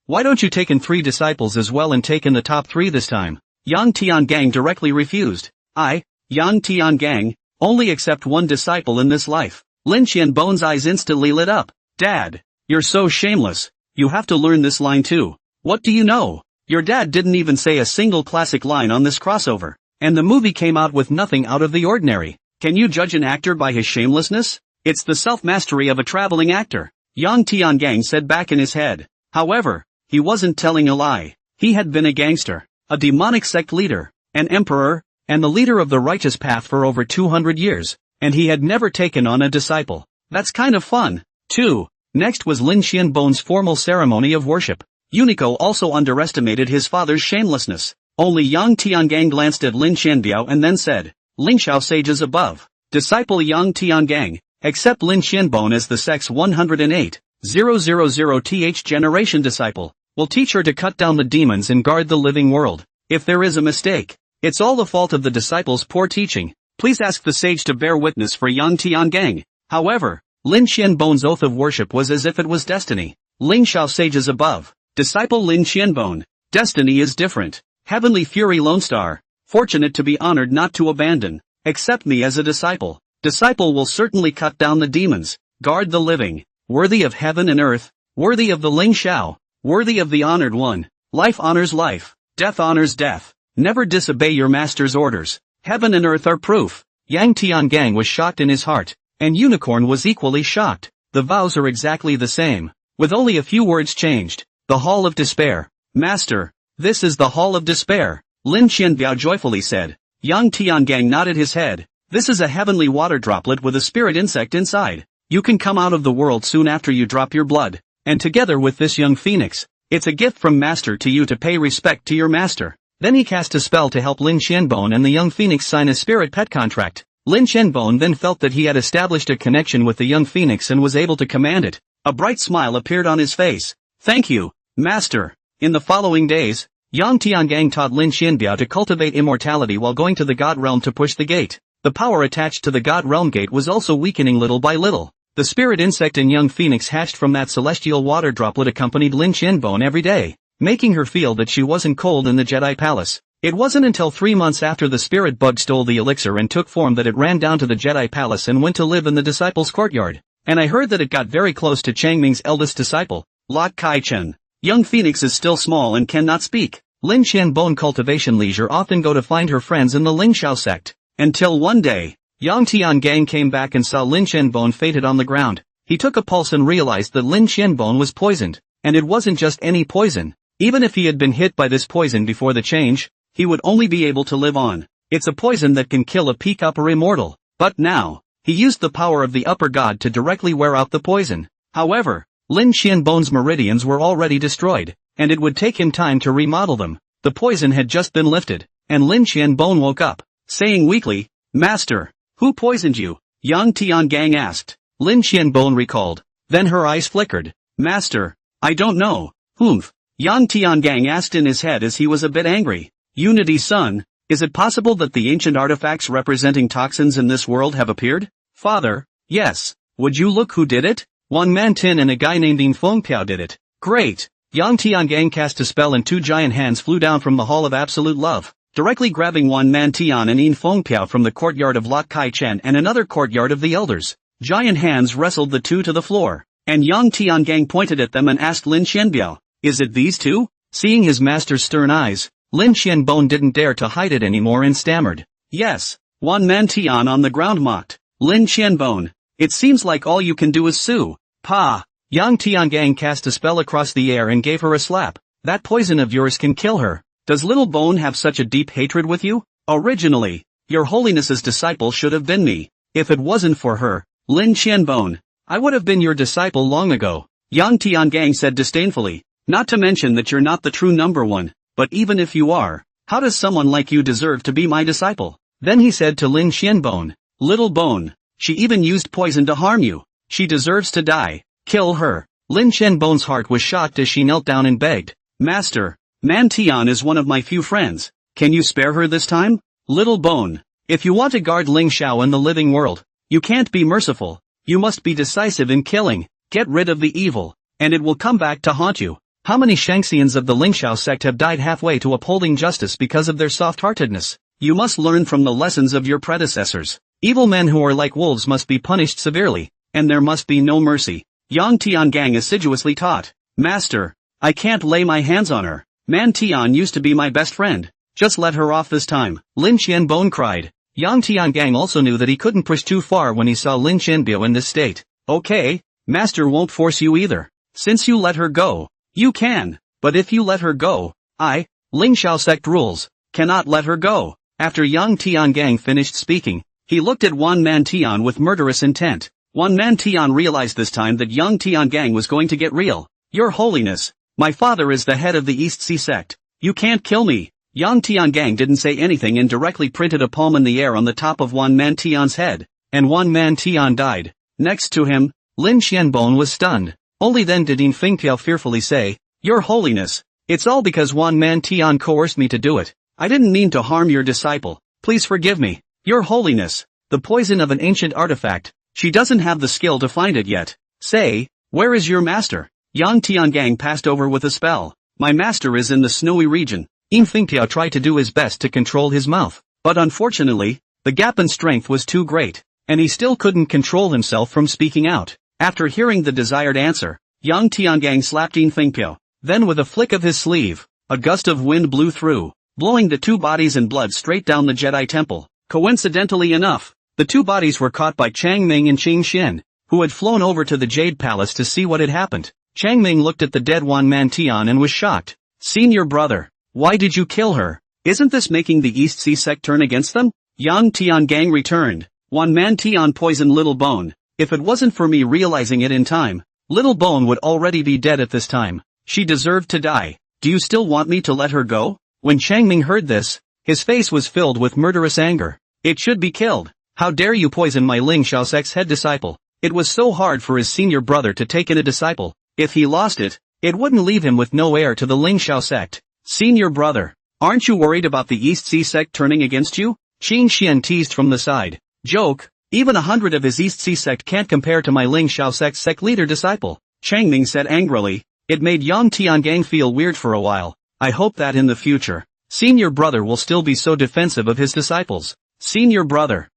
[SPEAKER 1] Why don't you take in 3 disciples as well and take in the top 3 this time? Yang Tiangang directly refused. I, Yang Tiangang, only accept 1 disciple in this life. Lin Qianbone's eyes instantly lit up. Dad, you're so shameless. You have to learn this line too. What do you know? Your dad didn't even say a single classic line on this crossover. And the movie came out with nothing out of the ordinary. Can you judge an actor by his shamelessness? It's the self-mastery of a traveling actor. Yang Tiangang said back in his head. However, he wasn't telling a lie. He had been a gangster, a demonic sect leader, an emperor, and the leader of the righteous path for over 200 years, and he had never taken on a disciple. That's kind of fun, too. Next was Lin Qianbone's formal ceremony of worship. Unico also underestimated his father's shamelessness. Only Yang Tiangang glanced at Lin Qianbiao and then said, Ling Xiao sages above. Disciple Yang Tiangang, accept Lin Qianbone as the sect's 108,000th generation disciple. Will teach her to cut down the demons and guard the living world. If there is a mistake, it's all the fault of the disciple's poor teaching. Please ask the sage to bear witness for Yang Tiangang. However, Lin Qianbone's oath of worship was as if it was destiny. Ling Xiao sages above. Disciple Lin Qianbone. Destiny is different. Heavenly Fury Lone Star. Fortunate to be honored not to abandon. Accept me as a disciple. Disciple will certainly cut down the demons, guard the living. Worthy of heaven and earth. Worthy of the Ling Xiao. Worthy of the honored one. Life honors life. Death honors death. Never disobey your master's orders. Heaven and earth are proof. Yang Tiangang was shocked in his heart, and Unicorn was equally shocked. The vows are exactly the same, with only a few words changed. The Hall of Despair. Master, this is the Hall of Despair, Lin Qianbiao joyfully said. Yang Tiangang nodded his head. This is a heavenly water droplet with a spirit insect inside. You can come out of the world soon after you drop your blood, and together with this young phoenix, it's a gift from master to you to pay respect to your master. Then he cast a spell to help Lin Qianbone and the young phoenix sign a spirit pet contract. Lin Qianbone then felt that he had established a connection with the young phoenix and was able to command it. A bright smile appeared on his face. Thank you, master. In the following days, Yang Tiangang taught Lin Qianbiao to cultivate immortality while going to the God Realm to push the gate. The power attached to the God Realm gate was also weakening little by little. The spirit insect and young phoenix hatched from that celestial water droplet accompanied Lin Qianbone every day, making her feel that she wasn't cold in the Jedi Palace. It wasn't until 3 months after the spirit bug stole the elixir and took form that it ran down to the Jedi Palace and went to live in the disciples' courtyard. And I heard that it got very close to Changming's eldest disciple, Lot Kai-chen. Young phoenix is still small and cannot speak. Lin Qianbone cultivation leisure often go to find her friends in the Lingxiao sect. Until one day, Yang Tiangang came back and saw Lin Qianbone fainted on the ground. He took a pulse and realized that Lin Qianbone was poisoned. And it wasn't just any poison. Even if he had been hit by this poison before the change, he would only be able to live on. It's a poison that can kill a peak upper immortal. But now, he used the power of the upper god to directly wear out the poison. However, Lin Qianbone's meridians were already destroyed, and it would take him time to remodel them. The poison had just been lifted, and Lin Qianbone woke up, saying weakly, Master, who poisoned you? Yang Tiangang asked. Lin Qianbone recalled. Then her eyes flickered. Master, I don't know. Humph. Yang Tiangang asked in his head as he was a bit angry. Unity Son, is it possible that the ancient artifacts representing toxins in this world have appeared? Father, yes. Would you look who did it? One Man Tin and a guy named Yin Feng Piao did it. Great. Yang Tiangang cast a spell and 2 giant hands flew down from the Hall of Absolute Love, directly grabbing One Man Tian and Yin Feng Piao from the courtyard of Lot Kai Chen and another courtyard of the elders. Giant hands wrestled the two to the floor, and Yang Tiangang pointed at them and asked Lin Qianbiao, is it these two? Seeing his master's stern eyes, Lin Qianbone didn't dare to hide it anymore and stammered. Yes. One Man Tian on the ground mocked. Lin Qianbone, it seems like all you can do is sue. Pa! Yang Tiangang cast a spell across the air and gave her a slap. That poison of yours can kill her. Does Little Bone have such a deep hatred with you? Originally, your holiness's disciple should have been me. If it wasn't for her, Lin Qianbone, I would have been your disciple long ago. Yang Tiangang said disdainfully. Not to mention that you're not the true number one, but even if you are, how does someone like you deserve to be my disciple? Then he said to Lin Qianbone, Little Bone, she even used poison to harm you. She deserves to die. Kill her. Lin Qianbone's heart was shocked as she knelt down and begged. Master, Man Tian is one of my few friends. Can you spare her this time? Little Bone, if you want to guard Ling Xiao in the living world, you can't be merciful. You must be decisive in killing. Get rid of the evil, and it will come back to haunt you. How many Shangxians of the Lingxiao sect have died halfway to upholding justice because of their soft-heartedness? You must learn from the lessons of your predecessors. Evil men who are like wolves must be punished severely, and there must be no mercy. Yang Tiangang assiduously taught. Master, I can't lay my hands on her. Man Tian used to be my best friend. Just let her off this time. Lin Qianbone cried. Yang Tiangang also knew that he couldn't push too far when he saw Lin Qianbiao in this state. Okay, Master won't force you either. Since you let her go, you can. But if you let her go, I, Lingxiao sect rules, cannot let her go. After Yang Tiangang finished speaking, he looked at Wan Man Tian with murderous intent. Wan Man Tian realized this time that Yang Tiangang was going to get real. Your Holiness, my father is the head of the East Sea sect. You can't kill me. Yang Tiangang didn't say anything and directly printed a palm in the air on the top of Wan Man Tian's head, and Wan Man Tian died. Next to him, Lin Qianbone was stunned. Only then did Yin Fengpiao fearfully say, Your Holiness, it's all because Wan Man Tian coerced me to do it. I didn't mean to harm your disciple. Please forgive me. Your Holiness, the poison of an ancient artifact. She doesn't have the skill to find it yet. Say, where is your master? Yang Tiangang passed over with a spell. My master is in the snowy region. Yin Fengpiao tried to do his best to control his mouth, but unfortunately, the gap in strength was too great, and he still couldn't control himself from speaking out. After hearing the desired answer, Yang Tiangang slapped Yin Fengpiao. Then with a flick of his sleeve, a gust of wind blew through. blowing the two bodies and blood straight down the Jedi Temple. Coincidentally enough, the two bodies were caught by Chang Ming and Qing Xian, who had flown over to the Jade Palace to see what had happened. Chang Ming looked at the dead Wan Man Tian and was shocked. Senior brother, why did you kill her? Isn't this making the East Sea sect turn against them? Yang Tian Gang returned. Wan Man Tian poisoned Little Bone. If it wasn't for me realizing it in time, Little Bone would already be dead at this time. She deserved to die. Do you still want me to let her go? When Chang Ming heard this, his face was filled with murderous anger. It should be killed. How dare you poison my Ling Xiao sect's head disciple? It was so hard for his senior brother to take in a disciple. If he lost it, it wouldn't leave him with no heir to the Ling Xiao sect. Senior brother, aren't you worried about the East Sea sect turning against you? Qing Xian teased from the side. Joke, even 100 of his East Sea sect can't compare to my Ling Xiao sect's sect leader disciple. Chang Ming said angrily. It made Yang Tiangang feel weird for a while. I hope that in the future, senior brother will still be so defensive of his disciples. Senior brother,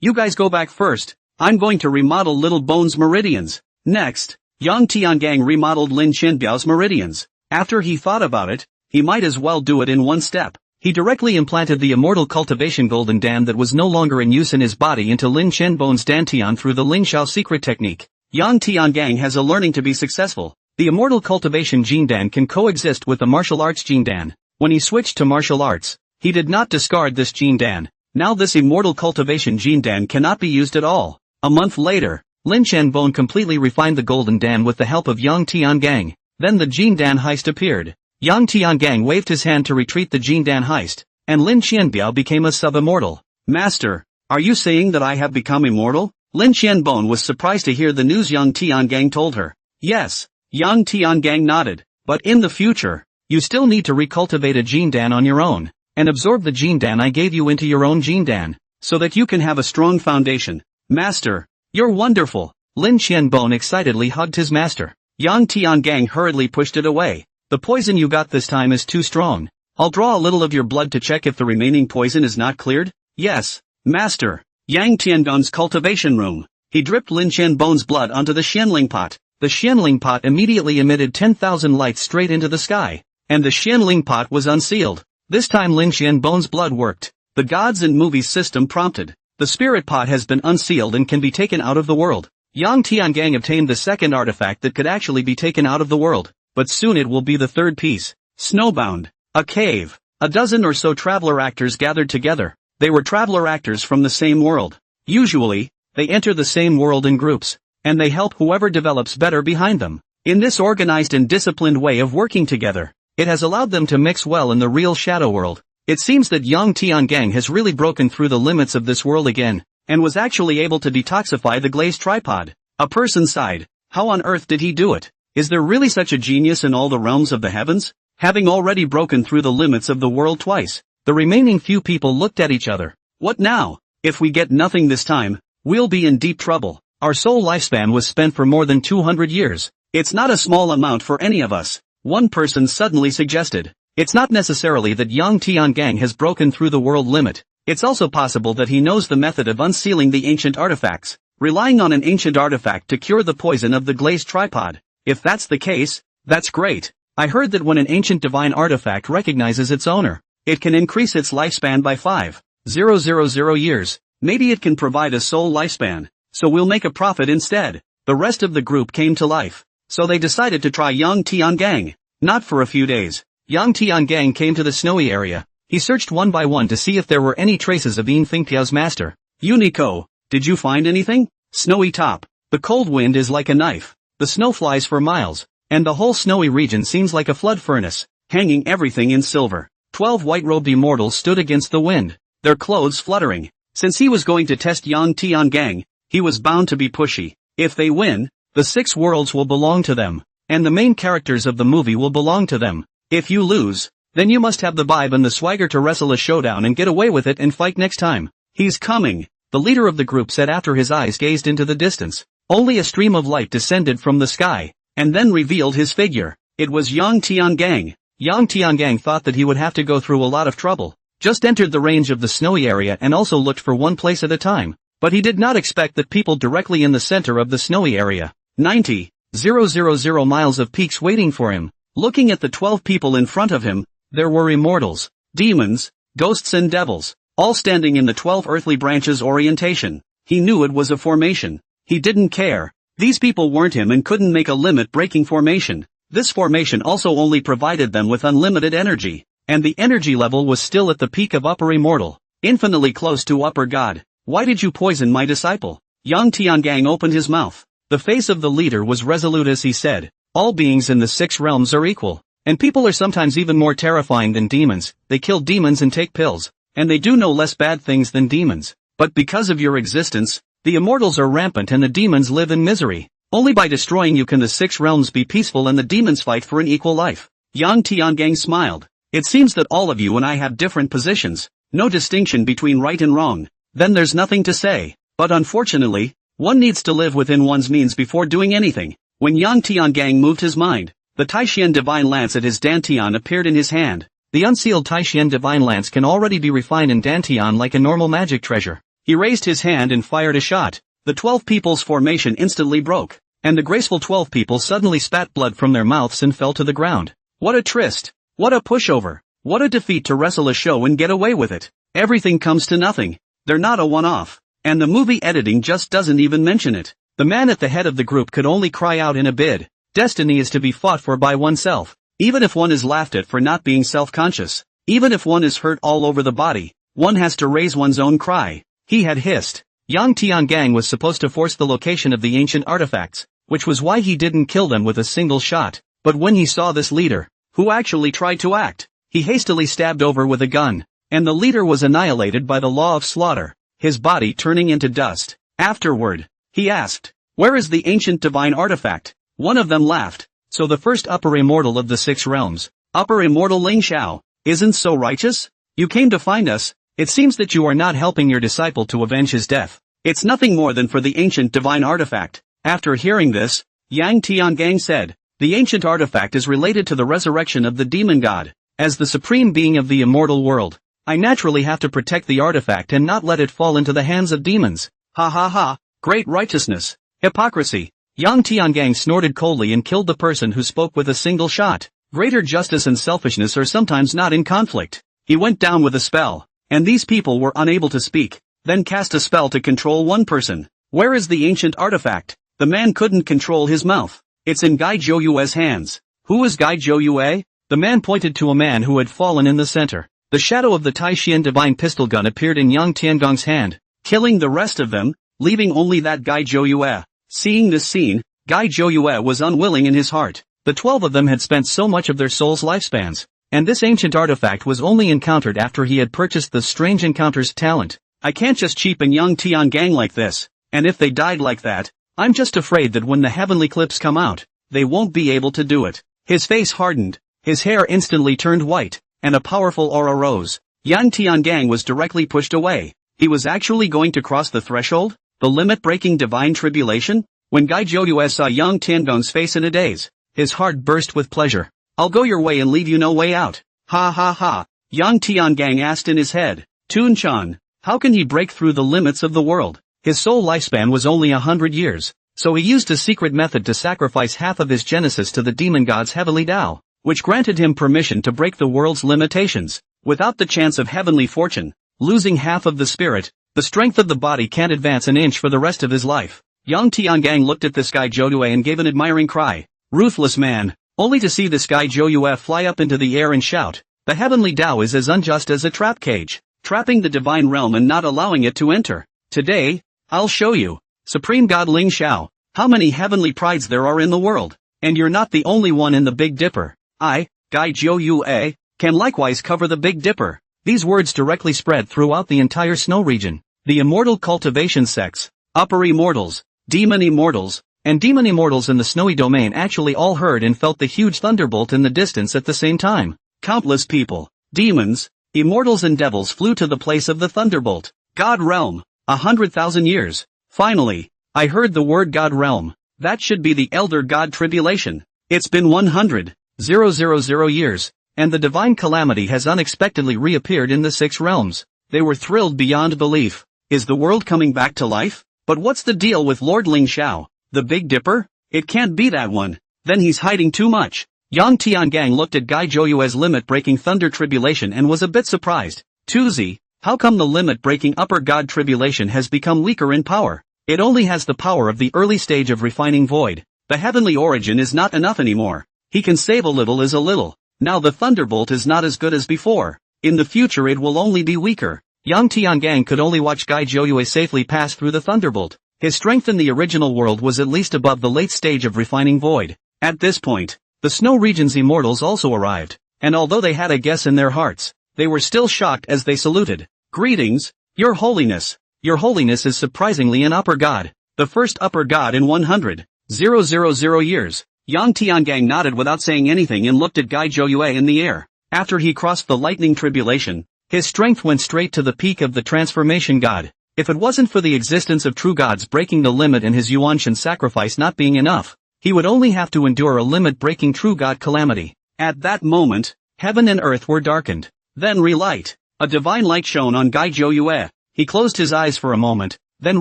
[SPEAKER 1] you guys go back first. I'm going to remodel Little Bone's meridians. Next, Yang Tiangang remodeled Lin Qianbiao's meridians. After he thought about it, he might as well do it in one step. He directly implanted the immortal cultivation golden dan that was no longer in use in his body into Lin Qianbone's dantian through the Ling Xiao secret technique. Yang Tiangang has a learning to be successful. The immortal cultivation gene dan can coexist with the martial arts gene dan. When he switched to martial arts, he did not discard this gene dan. Now this immortal cultivation gene dan cannot be used at all. A month later, Lin Qianbone completely refined the golden dan with the help of Yang Tiangang. Then the gene dan heist appeared. Yang Tiangang waved his hand to retreat the gene dan heist, and Lin Qianbiao became a sub-immortal. Master, are you saying that I have become immortal? Lin Qianbone was surprised to hear the news Yang Tiangang told her. Yes, Yang Tiangang nodded. But in the future, you still need to recultivate a gene dan on your own, and absorb the gene dan I gave you into your own gene dan, so that you can have a strong foundation. Master, you're wonderful. Lin Qianbone excitedly hugged his master. Yang Tiangang hurriedly pushed it away. The poison you got this time is too strong. I'll draw a little of your blood to check if the remaining poison is not cleared. Yes, master. Yang Tiangong's cultivation room. He dripped Lin Qianbone's blood onto the Xianling pot. The Xianling pot immediately emitted 10,000 lights straight into the sky, and the Xianling pot was unsealed. This time Lin Qianbone's blood worked. The gods and movies system prompted. The spirit pot has been unsealed and can be taken out of the world. Yang Tiangang obtained the second artifact that could actually be taken out of the world, but soon it will be the third piece. Snowbound. A cave. A dozen or so traveler actors gathered together. They were traveler actors from the same world. Usually, they enter the same world in groups, and they help whoever develops better behind them. In this organized and disciplined way of working together, it has allowed them to mix well in the real shadow world. It seems that Yang Tiangang has really broken through the limits of this world again, and was actually able to detoxify the glazed tripod. A person sighed. How on earth did he do it? Is there really such a genius in all the realms of the heavens? Having already broken through the limits of the world twice, the remaining few people looked at each other. What now? If we get nothing this time, we'll be in deep trouble. Our soul lifespan was spent for more than 200 years. It's not a small amount for any of us. One person suddenly suggested. It's not necessarily that Yang Tiangang has broken through the world limit. It's also possible that he knows the method of unsealing the ancient artifacts, relying on an ancient artifact to cure the poison of the glazed tripod. If that's the case, that's great. I heard that when an ancient divine artifact recognizes its owner, it can increase its lifespan by 5,000 years. Maybe it can provide a soul lifespan, so we'll make a profit instead. The rest of the group came to life, so they decided to try Yang Tiangang. Not for a few days. Yang Tiangang came to the snowy area. He searched one by one to see if there were any traces of Yin Fingtiao's master. Unico, did you find anything? Snowy top. The cold wind is like a knife. The snow flies for miles, and the whole snowy region seems like a flood furnace, hanging everything in silver. 12 white-robed immortals stood against the wind, their clothes fluttering. Since he was going to test Yang Tiangang, he was bound to be pushy. If they win, the 6 worlds will belong to them, and the main characters of the movie will belong to them. If you lose, then you must have the vibe and the swagger to wrestle a showdown and get away with it and fight next time. He's coming, the leader of the group said after his eyes gazed into the distance. Only a stream of light descended from the sky, and then revealed his figure. It was Yang Tiangang. Yang Tiangang thought that he would have to go through a lot of trouble. Just entered the range of the snowy area and also looked for one place at a time. But he did not expect that people directly in the center of the snowy area. 90,000 miles of peaks waiting for him. Looking at the 12 people in front of him, There were immortals, demons, ghosts and devils, all standing in the 12 earthly branches orientation. He knew it was a formation. He didn't care. These people weren't him and couldn't make a limit-breaking formation. This formation also only provided them with unlimited energy, and the energy level was still at the peak of upper immortal, infinitely close to upper god. Why did you poison my disciple? Yang Tiangang opened his mouth. The face of the leader was resolute as he said, all beings in the 6 realms are equal, and people are sometimes even more terrifying than demons. They kill demons and take pills, and they do no less bad things than demons. But because of your existence, the immortals are rampant and the demons live in misery. Only by destroying you can the 6 realms be peaceful and the demons fight for an equal life. Yang Tiangang smiled. It seems that all of you and I have different positions, no distinction between right and wrong. Then there's nothing to say. But unfortunately, one needs to live within one's means before doing anything. When Yang Tiangang moved his mind, the Taishian divine lance at his dantian appeared in his hand. The unsealed Taishian divine lance can already be refined in dantian like a normal magic treasure. He raised his hand and fired a shot. The 12 people's formation instantly broke, and the graceful 12 people suddenly spat blood from their mouths and fell to the ground. What a tryst! What a pushover! What a defeat to wrestle a show and get away with it! Everything comes to nothing. They're not a one-off, and the movie editing just doesn't even mention it. The man at the head of the group could only cry out in a bid. Destiny is to be fought for by oneself, even if one is laughed at for not being self-conscious, even if one is hurt all over the body, one has to raise one's own cry. He had hissed. Yang Tiangang was supposed to force the location of the ancient artifacts, which was why he didn't kill them with a single shot. But when he saw this leader, who actually tried to act, he hastily stabbed over with a gun, and the leader was annihilated by the law of slaughter, his body turning into dust. Afterward, he asked, "Where is the ancient divine artifact?" One of them laughed. So the first upper immortal of the 6 realms, upper immortal Ling Xiao, isn't so righteous? You came to find us. It seems that you are not helping your disciple to avenge his death. It's nothing more than for the ancient divine artifact. After hearing this, Yang Tiangang said, the ancient artifact is related to the resurrection of the demon god. As the supreme being of the immortal world, I naturally have to protect the artifact and not let it fall into the hands of demons. Ha ha ha, great righteousness. Hypocrisy. Yang Tiangang snorted coldly and killed the person who spoke with a single shot. Greater justice and selfishness are sometimes not in conflict. He went down with a spell, and these people were unable to speak, then cast a spell to control one person. Where is the ancient artifact? The man couldn't control his mouth. It's in Gai Zhouyue's hands. Who is Gai Zhouyue? The man pointed to a man who had fallen in the center. The shadow of the Taishian divine pistol gun appeared in Yang Tiangang's hand, killing the rest of them, leaving only that Gai Zhouyue. Seeing this scene, Gai Zhouyue was unwilling in his heart. The 12 of them had spent so much of their soul's lifespans, and this ancient artifact was only encountered after he had purchased the strange encounter's talent. I can't just cheapen Yang Tiangang like this, and if they died like that, I'm just afraid that when the heavenly clips come out, they won't be able to do it. His face hardened, his hair instantly turned white, and a powerful aura rose. Yang Tiangang was directly pushed away. He was actually going to cross the threshold? The limit-breaking divine tribulation? When Gai Zhouyue saw Yang Tiangang's face in a daze, his heart burst with pleasure. I'll go your way and leave you no way out. Ha ha ha. Yang Tiangang asked in his head, Tun Chan, how can he break through the limits of the world? His soul lifespan was only 100 years, so he used a secret method to sacrifice half of his genesis to the demon god's heavenly Tao, which granted him permission to break the world's limitations, without the chance of heavenly fortune. Losing half of the spirit, the strength of the body can't advance an inch for the rest of his life. Yang Tiangang looked at this Gai Zhouyue and gave an admiring cry. Ruthless man, only to see this Gai Zhouyue fly up into the air and shout, the heavenly Tao is as unjust as a trap cage, trapping the divine realm and not allowing it to enter. Today, I'll show you, Supreme God Ling Xiao, how many heavenly prides there are in the world, and you're not the only one in the Big Dipper. I, Gai Zhouyue, can likewise cover the Big Dipper. These words directly spread throughout the entire snow region. The immortal cultivation sects, upper immortals, demon immortals, and demon immortals in the snowy domain actually all heard and felt the huge thunderbolt in the distance at the same time. Countless people, demons, immortals and devils flew to the place of the thunderbolt. God realm, 100,000 years. Finally, I heard the word God realm. That should be the elder God tribulation. It's been 100,000 years, and the divine calamity has unexpectedly reappeared in the 6 realms. They were thrilled beyond belief. Is the world coming back to life? But what's the deal with Lord Ling Xiao? The Big Dipper? It can't be that one. Then he's hiding too much. Yang Tiangang looked at Gai Jouyue's limit-breaking thunder tribulation and was a bit surprised. Tuzi, how come the limit-breaking upper god tribulation has become weaker in power? It only has the power of the early stage of refining void. The heavenly origin is not enough anymore. He can save a little is a little. Now the thunderbolt is not as good as before. In the future it will only be weaker. Yang Tiangang could only watch Gai Jouyue safely pass through the thunderbolt. His strength in the original world was at least above the late stage of refining void. At this point, the Snow Region's immortals also arrived, and although they had a guess in their hearts, they were still shocked as they saluted. Greetings, Your Holiness. Your Holiness is surprisingly an upper god. The first upper god in 100,000 years. Yang Tiangang nodded without saying anything and looked at Gai Jouyue in the air. After he crossed the lightning tribulation, his strength went straight to the peak of the transformation god. If it wasn't for the existence of true gods breaking the limit and his Yuanshan sacrifice not being enough, he would only have to endure a limit-breaking true god calamity. At that moment, heaven and earth were darkened. Then relight. A divine light shone on Gai Jouyue. He closed his eyes for a moment, then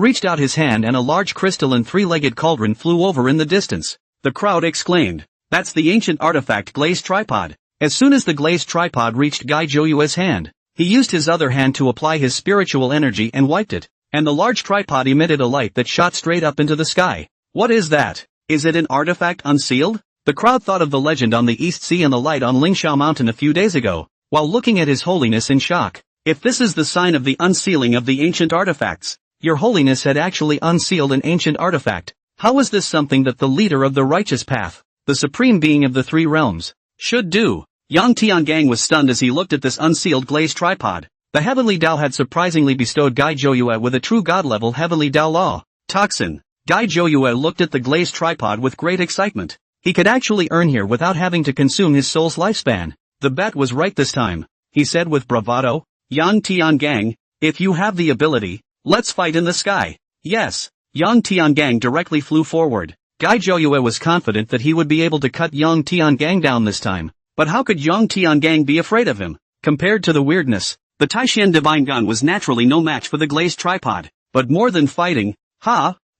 [SPEAKER 1] reached out his hand and a large crystalline three-legged cauldron flew over in the distance. The crowd exclaimed, "That's the ancient artifact glazed tripod." As soon as the glazed tripod reached Gai Jouyue's hand, he used his other hand to apply his spiritual energy and wiped it, and the large tripod emitted a light that shot straight up into the sky. What is that? Is it an artifact unsealed? The crowd thought of the legend on the East Sea and the light on Lingxiao Mountain a few days ago, while looking at His Holiness in shock. If this is the sign of the unsealing of the ancient artifacts, Your Holiness had actually unsealed an ancient artifact. How is this something that the leader of the righteous path, the supreme being of the three realms, should do? Yang Tiangang was stunned as he looked at this unsealed glazed tripod. The heavenly Tao had surprisingly bestowed Gai Jouyue with a true god-level heavenly Tao law. Toxin. Gai Jouyue looked at the glazed tripod with great excitement. He could actually earn here without having to consume his soul's lifespan. The bet was right this time, he said with bravado. Yang Tiangang, if you have the ability, let's fight in the sky. Yes. Yang Tiangang directly flew forward. Gai Jouyue was confident that he would be able to cut Yang Tiangang down this time. But how could Yang Tiangang be afraid of him? Compared to the weirdness, the Taishan divine gun was naturally no match for the glazed tripod. But more than fighting,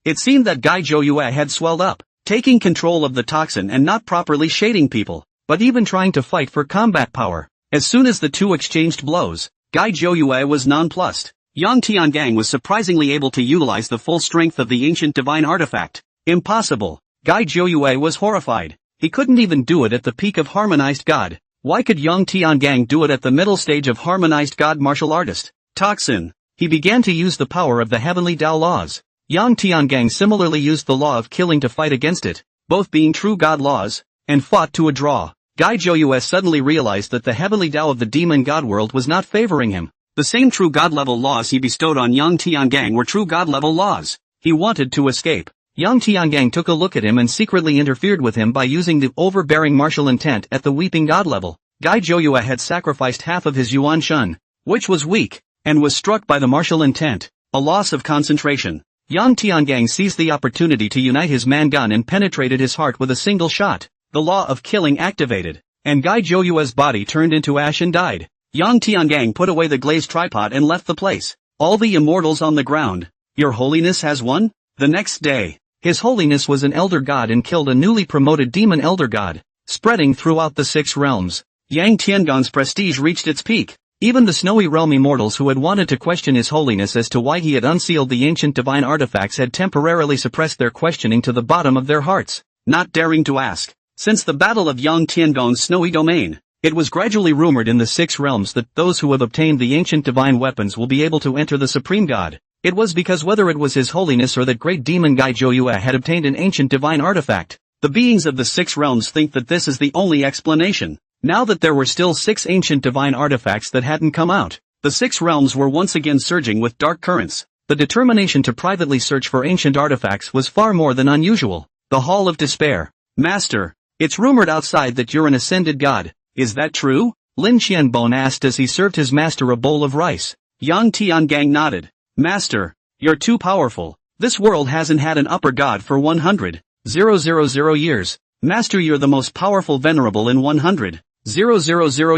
[SPEAKER 1] it seemed that Gai Jouyue had swelled up, taking control of the toxin and not properly shading people, but even trying to fight for combat power. As soon as the two exchanged blows, Gai Jouyue was nonplussed. Yang Tiangang was surprisingly able to utilize the full strength of the ancient divine artifact. Impossible. Gai Jouyue was horrified. He couldn't even do it at the peak of harmonized god. Why could Yang Tiangang do it at the middle stage of harmonized god martial artist? Toxin. He began to use the power of the heavenly Tao laws. Yang Tiangang similarly used the law of killing to fight against it, both being true god laws, and fought to a draw. Gai Jouyue suddenly realized that the heavenly Tao of the demon god world was not favoring him. The same true god-level laws he bestowed on Yang Tiangang were true god-level laws. He wanted to escape. Yang Tiangang took a look at him and secretly interfered with him by using the overbearing martial intent at the weeping god level. Gai Jouyue had sacrificed half of his Yuan Shun, which was weak, and was struck by the martial intent, a loss of concentration. Yang Tiangang seized the opportunity to unite his man gun and penetrated his heart with a single shot. The law of killing activated, and Gai Jouyue's body turned into ash and died. Yang Tiangang put away the glazed tripod and left the place. All the immortals on the ground. Your Holiness has won? The next day, His Holiness was an elder god and killed a newly promoted demon elder god, spreading throughout the 6 realms. Yang Tiangong's prestige reached its peak. Even the snowy realm immortals who had wanted to question His Holiness as to why he had unsealed the ancient divine artifacts had temporarily suppressed their questioning to the bottom of their hearts, not daring to ask. Since the battle of Yang Tiangong's snowy domain, it was gradually rumored in the 6 realms that those who have obtained the ancient divine weapons will be able to enter the supreme god. It was because whether it was His Holiness or that great demon Gai Jouyue had obtained an ancient divine artifact, the beings of the 6 realms think that this is the only explanation. Now that there were still 6 ancient divine artifacts that hadn't come out, the 6 realms were once again surging with dark currents. The determination to privately search for ancient artifacts was far more than unusual. The Hall of Despair. Master, it's rumored outside that you're an ascended god. Is that true? Lin Qianbon asked as he served his master a bowl of rice. Yang Tiangang nodded. Master, you're too powerful. This world hasn't had an upper god for 100,000 years. Master, you're the most powerful venerable in 100,000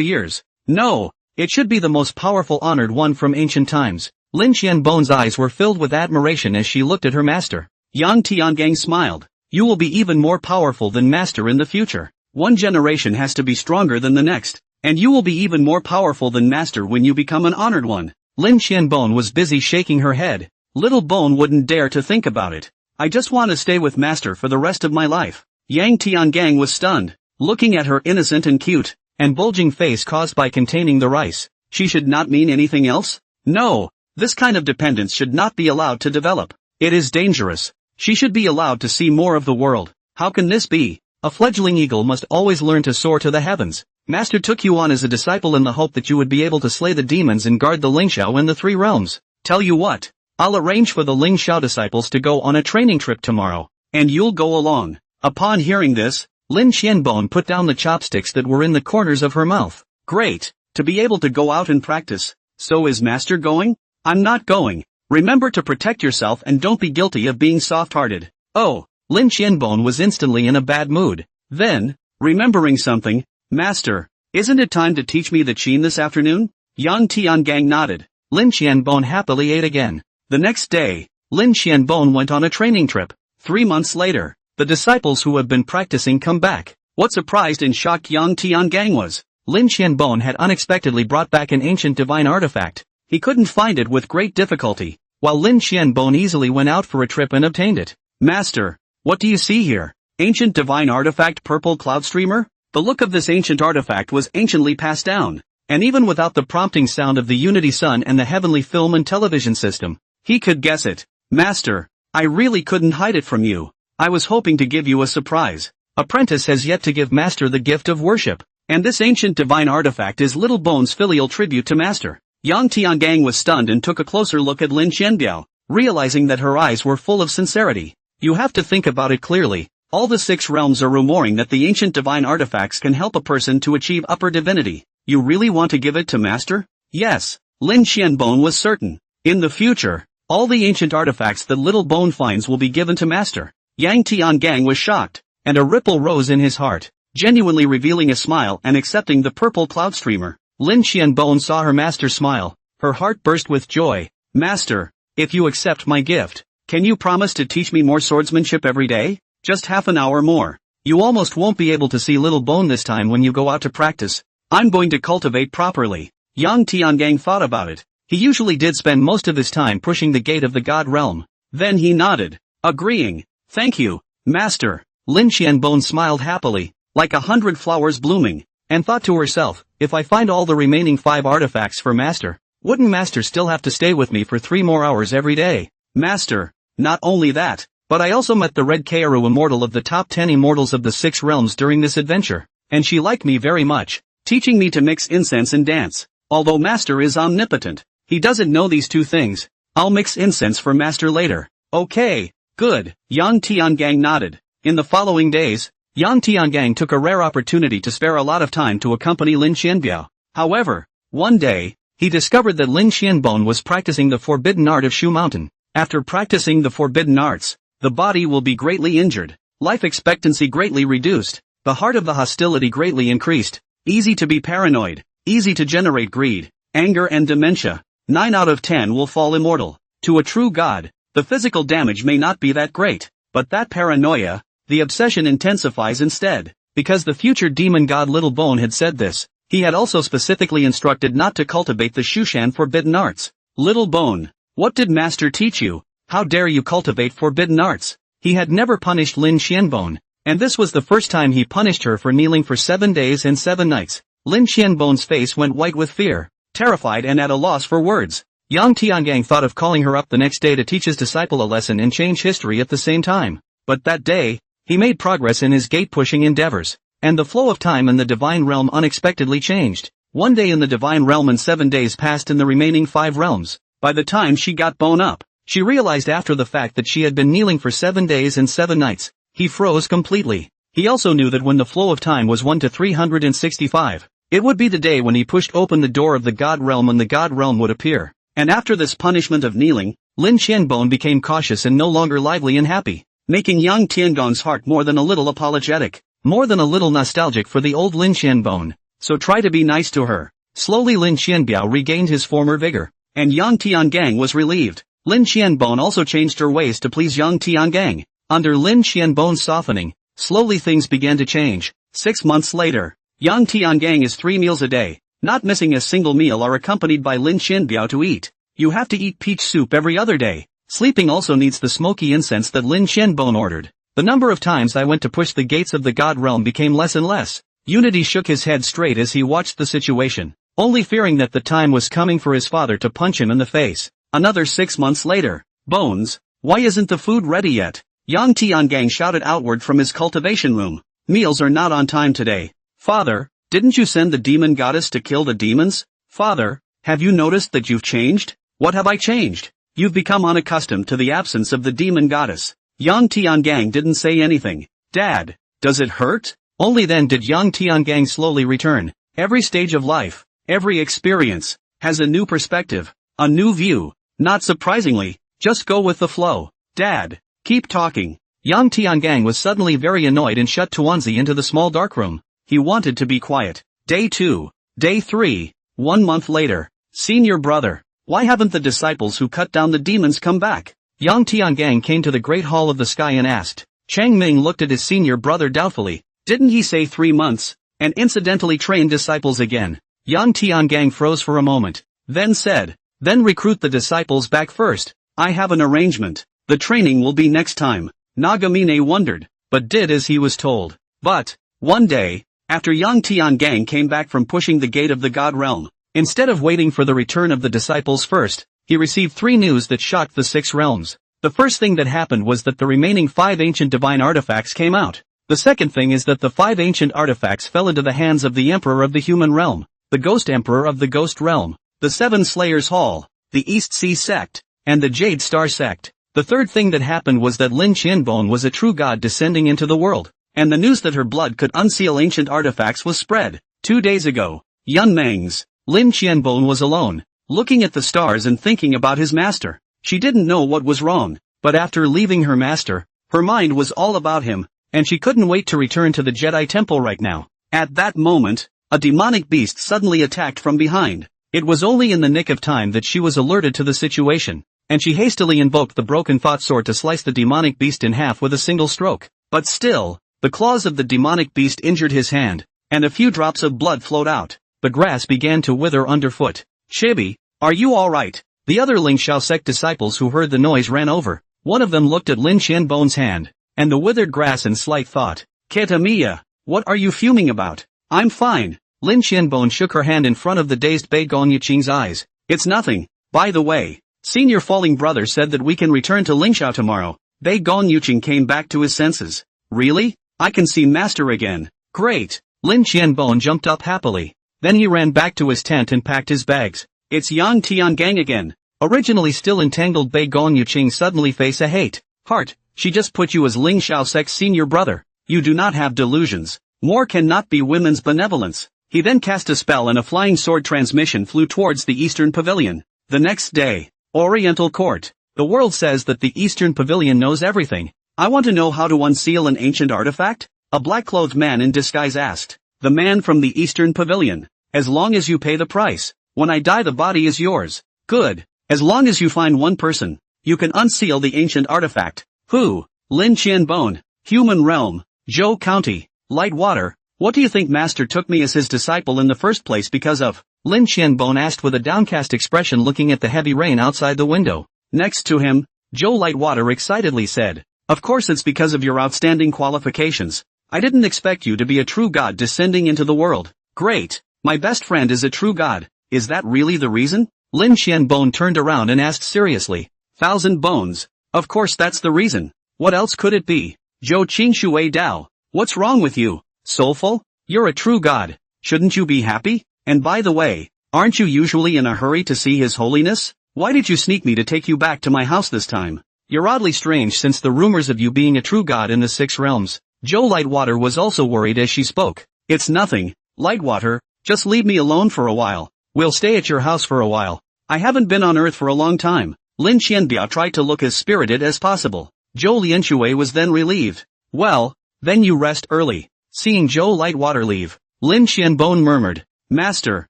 [SPEAKER 1] years. No, it should be the most powerful honored one from ancient times. Lin Qianbon's eyes were filled with admiration as she looked at her master. Yang Tiangang smiled. You will be even more powerful than master in the future. One generation has to be stronger than the next, and you will be even more powerful than Master when you become an honored one. Lin Qianbone was busy shaking her head. Little Bone wouldn't dare to think about it. I just want to stay with Master for the rest of my life. Yang Tiangang was stunned, looking at her innocent and cute, and bulging face caused by containing the rice. She should not mean anything else? No, this kind of dependence should not be allowed to develop. It is dangerous. She should be allowed to see more of the world. How can this be? A fledgling eagle must always learn to soar to the heavens. Master took you on as a disciple in the hope that you would be able to slay the demons and guard the Lingxiao in the three realms. Tell you what, I'll arrange for the Lingxiao disciples to go on a training trip tomorrow, and you'll go along. Upon hearing this, Lin Qianbone put down the chopsticks that were in the corners of her mouth. Great, to be able to go out and practice. So is Master going? I'm not going. Remember to protect yourself and don't be guilty of being soft-hearted. Oh, Lin Qianbone was instantly in a bad mood. Then, remembering something, Master, isn't it time to teach me the qin this afternoon? Yang Tiangang nodded. Lin Qianbone happily ate again. The next day, Lin Qianbone went on a training trip. 3 months later, the disciples who have been practicing come back. What surprised and shocked Yang Tiangang was, Lin Qianbone had unexpectedly brought back an ancient divine artifact. He couldn't find it with great difficulty, while Lin Qianbone easily went out for a trip and obtained it. Master, what do you see here? Ancient divine artifact purple cloud streamer? The look of this ancient artifact was anciently passed down, and even without the prompting sound of the Unity Sun and the heavenly film and television system, he could guess it. Master, I really couldn't hide it from you. I was hoping to give you a surprise. Apprentice has yet to give Master the gift of worship, and this ancient divine artifact is Little Bone's filial tribute to Master. Yang Tiangang was stunned and took a closer look at Lin Qianbiao, realizing that her eyes were full of sincerity. You have to think about it clearly. All the 6 realms are rumoring that the ancient divine artifacts can help a person to achieve upper divinity. You really want to give it to Master? Yes, Lin Qianbone was certain. In the future, all the ancient artifacts that Little Bone finds will be given to Master. Yang Tiangang was shocked, and a ripple rose in his heart, genuinely revealing a smile and accepting the purple cloud streamer. Lin Qianbone saw her master smile. Her heart burst with joy. Master, if you accept my gift, can you promise to teach me more swordsmanship every day? Just half an hour more. You almost won't be able to see Little Bone this time when you go out to practice. I'm going to cultivate properly. Yang Tiangang thought about it. He usually did spend most of his time pushing the gate of the God realm. Then he nodded, agreeing. Thank you, Master. Lin Qianbone smiled happily, like 100 flowers blooming, and thought to herself, if I find all the remaining 5 artifacts for Master, wouldn't Master still have to stay with me for 3 more hours every day? Master, not only that, but I also met the Red Kairu immortal of the top 10 immortals of the 6 realms during this adventure, and she liked me very much, teaching me to mix incense and dance. Although Master is omnipotent, he doesn't know these 2 things. I'll mix incense for Master later. Okay, good. Yang Tiangang nodded. In the following days, Yang Tiangang took a rare opportunity to spare a lot of time to accompany Lin Qianbiao. However, one day, he discovered that Lin Qianbone was practicing the forbidden art of Shu Mountain. After practicing the forbidden arts, the body will be greatly injured, life expectancy greatly reduced, the heart of the hostility greatly increased, easy to be paranoid, easy to generate greed, anger and dementia. 9 out of 10 will fall immortal. To a true god, the physical damage may not be that great, but that paranoia, the obsession intensifies instead. Because the future demon god Little Bone had said this, he had also specifically instructed not to cultivate the Shushan forbidden arts. Little Bone, what did Master teach you? How dare you cultivate forbidden arts? He had never punished Lin Qianbone, and this was the first time he punished her for kneeling for 7 days and 7 nights. Lin Qianbone's face went white with fear, terrified and at a loss for words. Yang Tiangang thought of calling her up the next day to teach his disciple a lesson and change history at the same time. But that day, he made progress in his gate-pushing endeavors, and the flow of time in the divine realm unexpectedly changed. 1 day in the divine realm and 7 days passed in the remaining 5 realms. By the time she got Bone up, she realized after the fact that she had been kneeling for 7 days and 7 nights. He froze completely. He also knew that when the flow of time was 1 to 365, it would be the day when he pushed open the door of the God realm and the God realm would appear. And after this punishment of kneeling, Lin Qianbone became cautious and no longer lively and happy, making Yang Tiangong's heart more than a little apologetic, more than a little nostalgic for the old Lin Qianbone. So try to be nice to her. Slowly Lin Qianbiao regained his former vigor, and Yang Tiangang was relieved. Lin Qianbone also changed her ways to please Yang Tiangang. Under Lin Qianbone's softening, slowly things began to change. 6 months later, Yang Tiangang is 3 meals a day, not missing a single meal, are accompanied by Lin Xianbiao to eat. You have to eat peach soup every other day. Sleeping also needs the smoky incense that Lin Xianbone ordered. The number of times I went to push the gates of the god realm became less and less. Unity shook his head straight as he watched the situation, only fearing that the time was coming for his father to punch him in the face. Another 6 months later. Bones, why isn't the food ready yet? Yang Tiangang shouted outward from his cultivation room. Meals are not on time today. Father, didn't you send the demon goddess to kill the demons? Father, have you noticed that you've changed? What have I changed? You've become unaccustomed to the absence of the demon goddess. Yang Tiangang didn't say anything. Dad, does it hurt? Only then did Yang Tiangang slowly return. Every stage of life, every experience, has a new perspective, a new view. Not surprisingly, just go with the flow. Dad, keep talking. Yang Tiangang was suddenly very annoyed and shut Tuanzi into the small dark room. He wanted to be quiet. Day 2. Day 3. 1 month later. Senior brother, why haven't the disciples who cut down the demons come back? Yang Tiangang came to the great hall of the sky and asked. Chang Ming looked at his senior brother doubtfully. Didn't he say 3 months? And incidentally train disciples again? Yang Tiangang froze for a moment, then said, then recruit the disciples back first. I have an arrangement. The training will be next time. Nagamine wondered, but did as he was told. But, one day, after Yang Tiangang came back from pushing the gate of the god realm, instead of waiting for the return of the disciples first, he received 3 news that shocked the 6 realms. The first thing that happened was that the remaining 5 ancient divine artifacts came out. The second thing is that the 5 ancient artifacts fell into the hands of the Emperor of the Human Realm, the Ghost Emperor of the Ghost Realm, the 7 Slayers Hall, the East Sea Sect, and the Jade Star Sect. The third thing that happened was that Lin Qianbone was a true god descending into the world, and the news that her blood could unseal ancient artifacts was spread. 2 days ago, Yun Meng's Lin Qianbone was alone, looking at the stars and thinking about his master. She didn't know what was wrong, but after leaving her master, her mind was all about him, and she couldn't wait to return to the Jedi Temple right now. At that moment, a demonic beast suddenly attacked from behind. It was only in the nick of time that she was alerted to the situation, and she hastily invoked the broken thought sword to slice the demonic beast in half with a single stroke. But still, the claws of the demonic beast injured his hand, and a few drops of blood flowed out. The grass began to wither underfoot. Chibi, are you alright? The other Ling Xiao sect disciples who heard the noise ran over. One of them looked at Lin Qianbone's hand, and the withered grass in slight thought. Ketamiya, what are you fuming about? I'm fine. Lin Qianbone shook her hand in front of the dazed Bei Gonyuqing's eyes. It's nothing. By the way, senior falling brother said that we can return to Lingxiao tomorrow. Bei Gonyuqing came back to his senses. Really? I can see master again. Great. Lin Qianbone jumped up happily. Then he ran back to his tent and packed his bags. It's Yang Tiangang again. Originally still entangled Bei Gonyuqing suddenly faced a hate. Heart, she just put you as Ling Xiao sect's senior brother. You do not have delusions. More cannot be women's benevolence. He then cast a spell and a flying sword transmission flew towards the Eastern Pavilion. The next day, Oriental Court. The world says that the Eastern Pavilion knows everything. I want to know how to unseal an ancient artifact? A black-clothed man in disguise asked. The man from the Eastern Pavilion. As long as you pay the price. When I die the body is yours. Good. As long as you find one person, you can unseal the ancient artifact. Who? Lin Qianbone. Human Realm. Zhou County. Light Water. What do you think master took me as his disciple in the first place because of? Lin Qianbone asked with a downcast expression looking at the heavy rain outside the window. Next to him, Zhou Lightwater excitedly said. Of course it's because of your outstanding qualifications. I didn't expect you to be a true god descending into the world. Great. My best friend is a true god. Is that really the reason? Lin Qianbone turned around and asked seriously. 1,000 bones. Of course that's the reason. What else could it be? Zhou Qingshui Dao. What's wrong with you? Soulful? You're a true god. Shouldn't you be happy? And by the way, aren't you usually in a hurry to see his holiness? Why did you sneak me to take you back to my house this time? You're oddly strange since the rumors of you being a true god in the 6 realms. Zhou Lightwater was also worried as she spoke. It's nothing, Lightwater, just leave me alone for a while. We'll stay at your house for a while. I haven't been on Earth for a long time. Lin Qianbiao tried to look as spirited as possible. Zhou Lianshui was then relieved. Well, then you rest early. Seeing Zhou Lightwater leave, Lin Qianbone murmured. Master,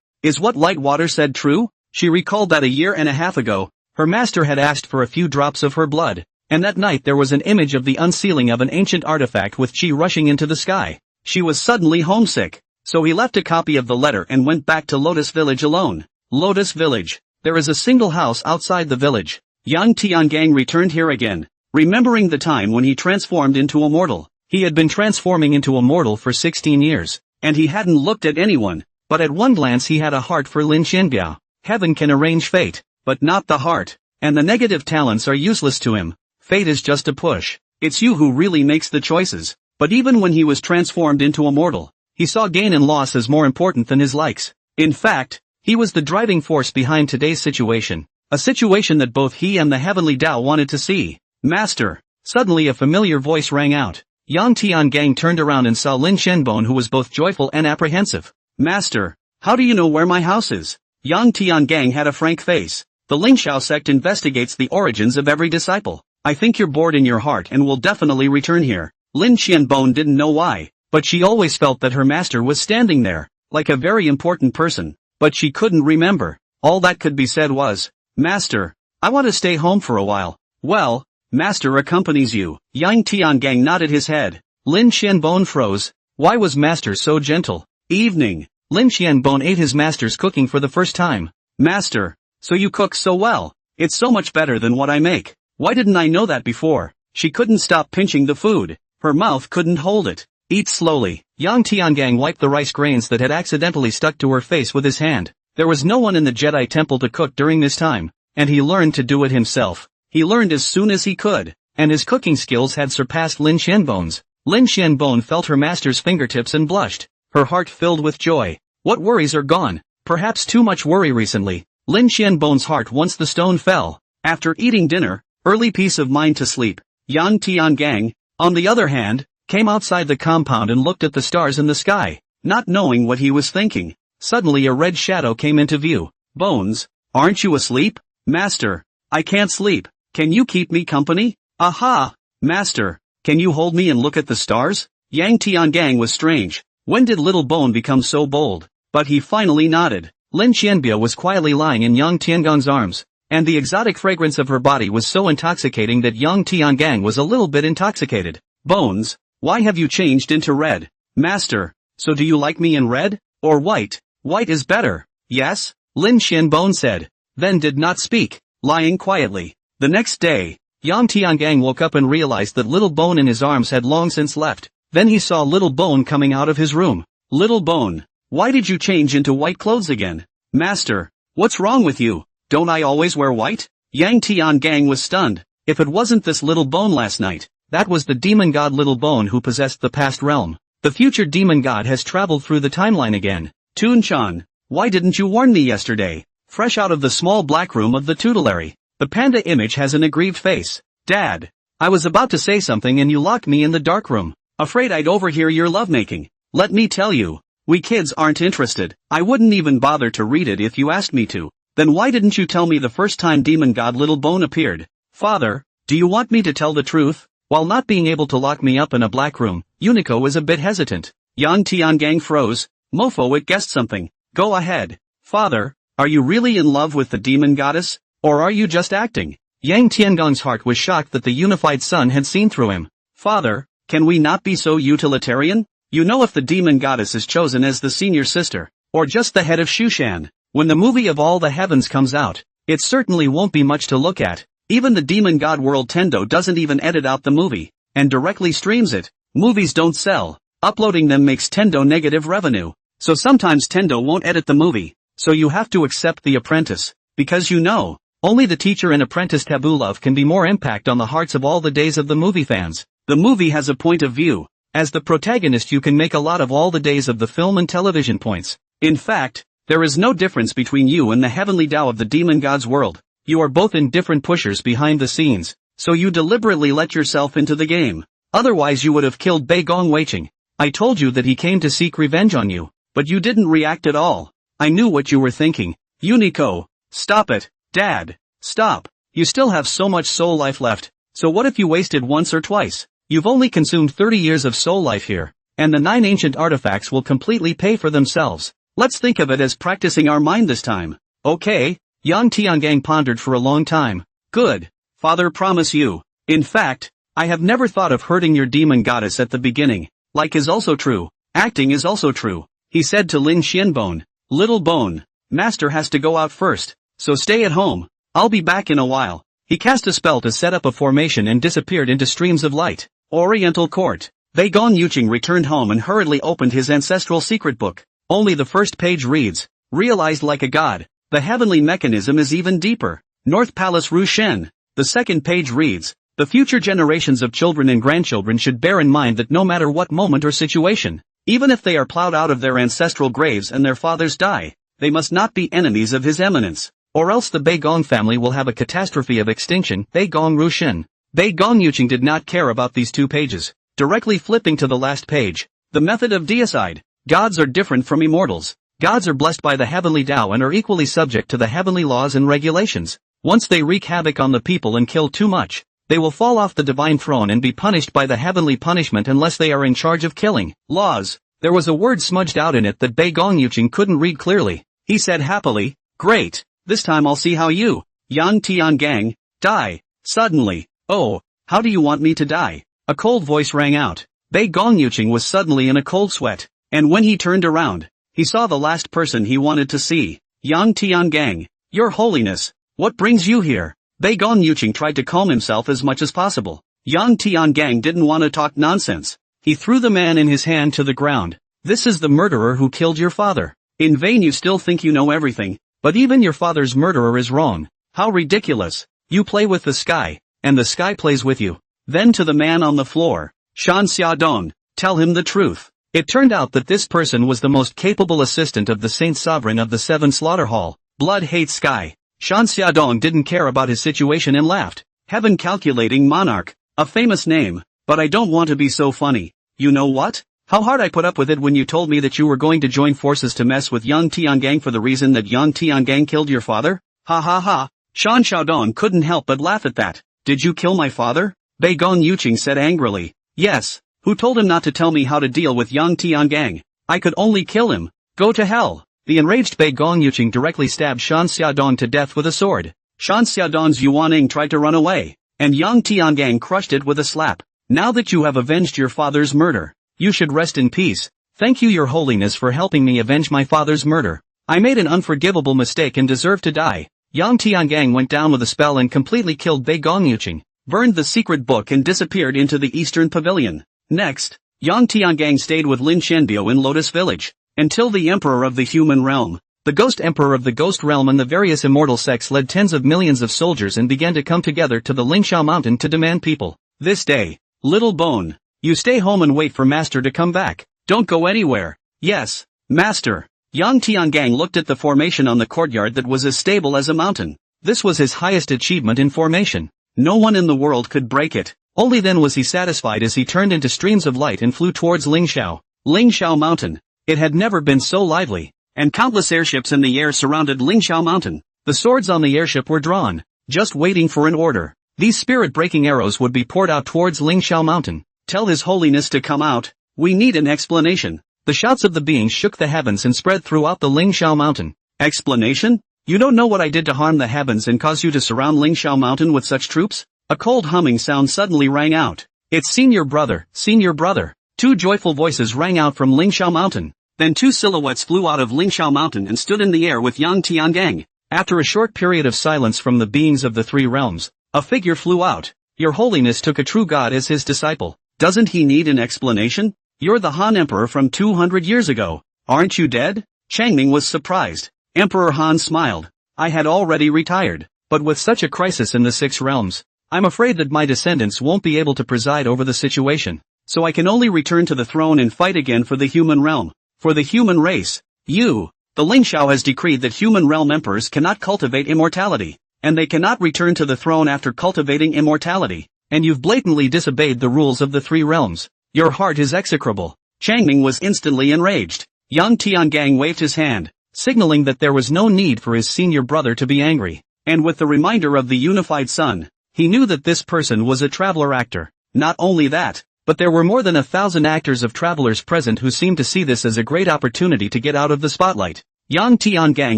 [SPEAKER 1] is what Lightwater said true? She recalled that a year and a half ago, her master had asked for a few drops of her blood, and that night there was an image of the unsealing of an ancient artifact with chi rushing into the sky. She was suddenly homesick. So he left a copy of the letter and went back to Lotus Village alone. Lotus Village. There is a single house outside the village. Yang Tiangang returned here again, remembering the time when he transformed into a mortal. He had been transforming into a mortal for 16 years, and he hadn't looked at anyone, but at one glance he had a heart for Lin Xianbiao. Heaven can arrange fate, but not the heart, and the negative talents are useless to him. Fate is just a push. It's you who really makes the choices. But even when he was transformed into a mortal, he saw gain and loss as more important than his likes. In fact, he was the driving force behind today's situation, a situation that both he and the heavenly Tao wanted to see. Master! Suddenly a familiar voice rang out. Yang Tiangang turned around and saw Lin Xianbone, who was both joyful and apprehensive. Master, how do you know where my house is? Yang Tiangang had a frank face. The Lingxiao sect investigates the origins of every disciple. I think you're bored in your heart and will definitely return here. Lin Xianbone didn't know why, but she always felt that her master was standing there, like a very important person, but she couldn't remember. All that could be said was, Master, I want to stay home for a while. Well, Master accompanies you. Yang Tiangang nodded his head. Lin Xianbone froze. Why was Master so gentle? Evening. Lin Xianbone ate his master's cooking for the first time. Master, so you cook so well. It's so much better than what I make. Why didn't I know that before? She couldn't stop pinching the food. Her mouth couldn't hold it. Eat slowly. Yang Tiangang wiped the rice grains that had accidentally stuck to her face with his hand. There was no one in the Jedi Temple to cook during this time, and he learned to do it himself. He learned as soon as he could, and his cooking skills had surpassed Lin Xianbone's. Lin Xianbone felt her master's fingertips and blushed. Her heart filled with joy. What worries are gone? Perhaps too much worry recently. Lin Xianbone's heart once the stone fell. After eating dinner, early peace of mind to sleep. Yang Tiangang, on the other hand, came outside the compound and looked at the stars in the sky, not knowing what he was thinking. Suddenly a red shadow came into view. Bones, aren't you asleep? Master, I can't sleep. Can you keep me company? Aha! Master, can you hold me and look at the stars? Yang Tiangang was strange. When did Little Bone become so bold? But he finally nodded. Lin Xianbia was quietly lying in Yang Tiangang's arms, and the exotic fragrance of her body was so intoxicating that Yang Tiangang was a little bit intoxicated. Bones, why have you changed into red? Master, so do you like me in red? Or white? White is better. Yes? Lin Xianbone said. Then did not speak, lying quietly. The next day, Yang Tiangang woke up and realized that Little Bone in his arms had long since left. Then he saw Little Bone coming out of his room. Little Bone, why did you change into white clothes again? Master, what's wrong with you? Don't I always wear white? Yang Tiangang was stunned. If it wasn't this Little Bone last night, that was the demon god Little Bone who possessed the past realm. The future demon god has traveled through the timeline again. Toon-chan, why didn't you warn me yesterday? Fresh out of the small black room of the tutelary, the panda image has an aggrieved face. Dad, I was about to say something and you locked me in the dark room. Afraid I'd overhear your lovemaking. Let me tell you, we kids aren't interested. I wouldn't even bother to read it if you asked me to. Then why didn't you tell me the first time demon god Little Bone appeared? Father, do you want me to tell the truth? While not being able to lock me up in a black room, Unico is a bit hesitant. Yang Tiangang froze. Mofo, it guessed something. Go ahead. Father, are you really in love with the demon goddess? Or are you just acting? Yang Tiangong's heart was shocked that the unified sun had seen through him. Father, can we not be so utilitarian? You know, if the demon goddess is chosen as the senior sister, or just the head of Shushan, when the movie of All the Heavens comes out, it certainly won't be much to look at. Even the demon god world Tendo doesn't even edit out the movie, and directly streams it. Movies don't sell. Uploading them makes Tendo negative revenue. So sometimes Tendo won't edit the movie, so you have to accept The Apprentice, because you know, only the teacher and apprentice taboo love can be more impact on the hearts of all the days of the movie fans. The movie has a point of view. As the protagonist you can make a lot of all the days of the film and television points. In fact, there is no difference between you and the heavenly Tao of the demon god's world. You are both in different pushers behind the scenes, so you deliberately let yourself into the game. Otherwise you would have killed Bei Gong Weiqing. I told you that he came to seek revenge on you, but you didn't react at all. I knew what you were thinking. Unico, stop it. Dad, stop. You still have so much soul life left, so what if you wasted once or twice? You've only consumed 30 years of soul life here, and the 9 ancient artifacts will completely pay for themselves. Let's think of it as practicing our mind this time. Okay? Yang Tiangang pondered for a long time. Good. Father, promise you. In fact, I have never thought of hurting your demon goddess at the beginning. Like is also true. Acting is also true. He said to Lin Xianbone. Little Bone. Master has to go out first, so stay at home. I'll be back in a while. He cast a spell to set up a formation and disappeared into streams of light. Oriental Court. Bei Gong Yuqing returned home and hurriedly opened his ancestral secret book. Only the first page reads, realized like a god. The heavenly mechanism is even deeper. North Palace Ru Shen. The second page reads, the future generations of children and grandchildren should bear in mind that no matter what moment or situation, even if they are plowed out of their ancestral graves and their fathers die, they must not be enemies of His Eminence, or else the Bei Gong family will have a catastrophe of extinction. Bei Gong Ru Shen. Bei Gong Yuqing did not care about these 2 pages. Directly flipping to the last page, the method of deicide. Gods are different from immortals. Gods are blessed by the heavenly Tao and are equally subject to the heavenly laws and regulations. Once they wreak havoc on the people and kill too much, they will fall off the divine throne and be punished by the heavenly punishment unless they are in charge of killing. Laws. There was a word smudged out in it that Bei Gong Yuqing couldn't read clearly. He said happily, great, this time I'll see how you, Yang Tiangang, die. Suddenly. Oh, how do you want me to die? A cold voice rang out. Bei Gong Yuqing was suddenly in a cold sweat, and when he turned around, he saw the last person he wanted to see. Yang Tiangang, Your Holiness, what brings you here? Bei Gong Yuqing tried to calm himself as much as possible. Yang Tiangang didn't want to talk nonsense. He threw the man in his hand to the ground. This is the murderer who killed your father. In vain you still think you know everything, but even your father's murderer is wrong. How ridiculous. You play with the sky, and the sky plays with you. Then to the man on the floor, Shan Xiaodong, tell him the truth. It turned out that this person was the most capable assistant of the Saint Sovereign of the 7 Slaughter Hall. Blood hates sky. Shan Xiaodong didn't care about his situation and laughed. Heaven calculating monarch. A famous name, but I don't want to be so funny. You know what? How hard I put up with it when you told me that you were going to join forces to mess with Yang Tiangang for the reason that Yang Tiangang killed your father? Ha ha ha. Shan Xiaodong couldn't help but laugh at that. Did you kill my father? Bei Gong Yuqing said angrily. Yes. Who told him not to tell me how to deal with Yang Tiangang? I could only kill him. Go to hell. The enraged Bei Gong Yuqing directly stabbed Shan Xiaodong to death with a sword. Shan Xiaodong's Yuaning tried to run away, and Yang Tiangang crushed it with a slap. Now that you have avenged your father's murder, you should rest in peace. Thank you, Your Holiness, for helping me avenge my father's murder. I made an unforgivable mistake and deserve to die. Yang Tiangang went down with a spell and completely killed Bei Gong Yuqing, burned the secret book and disappeared into the eastern pavilion. Next, Yang Tiangang stayed with Lin Xianbio in Lotus Village, until the Emperor of the Human Realm, the Ghost Emperor of the Ghost Realm and the various immortal sects led tens of millions of soldiers and began to come together to the Lingxiao Mountain to demand people. This day, Little Bone, you stay home and wait for Master to come back. Don't go anywhere. Yes, Master. Yang Tiangang looked at the formation on the courtyard that was as stable as a mountain. This was his highest achievement in formation. No one in the world could break it. Only then was he satisfied as he turned into streams of light and flew towards Lingxiao. Lingxiao Mountain. It had never been so lively, and countless airships in the air surrounded Lingxiao Mountain. The swords on the airship were drawn, just waiting for an order. These spirit-breaking arrows would be poured out towards Lingxiao Mountain. Tell His Holiness to come out. We need an explanation. The shouts of the beings shook the heavens and spread throughout the Lingxiao Mountain. Explanation? You don't know what I did to harm the heavens and cause you to surround Lingxiao Mountain with such troops? A cold humming sound suddenly rang out. It's Senior Brother, Senior Brother. 2 joyful voices rang out from Lingxiao Mountain. Then 2 silhouettes flew out of Lingxiao Mountain and stood in the air with Yang Tiangang. After a short period of silence from the beings of the 3 realms, a figure flew out. Your Holiness took a true god as his disciple. Doesn't he need an explanation? You're the Han Emperor from 200 years ago. Aren't you dead? Changming was surprised. Emperor Han smiled. I had already retired, but with such a crisis in the 6 realms, I'm afraid that my descendants won't be able to preside over the situation, so I can only return to the throne and fight again for the human realm. For the human race. The Lingxiao has decreed that human realm emperors cannot cultivate immortality, and they cannot return to the throne after cultivating immortality, and you've blatantly disobeyed the rules of the 3 realms. Your heart is execrable. Changming was instantly enraged. Yang Tiangang waved his hand, signaling that there was no need for his senior brother to be angry, and with the reminder of the unified sun, he knew that this person was a traveler actor. Not only that, but there were more than 1,000 actors of travelers present who seemed to see this as a great opportunity to get out of the spotlight. Yang Tiangang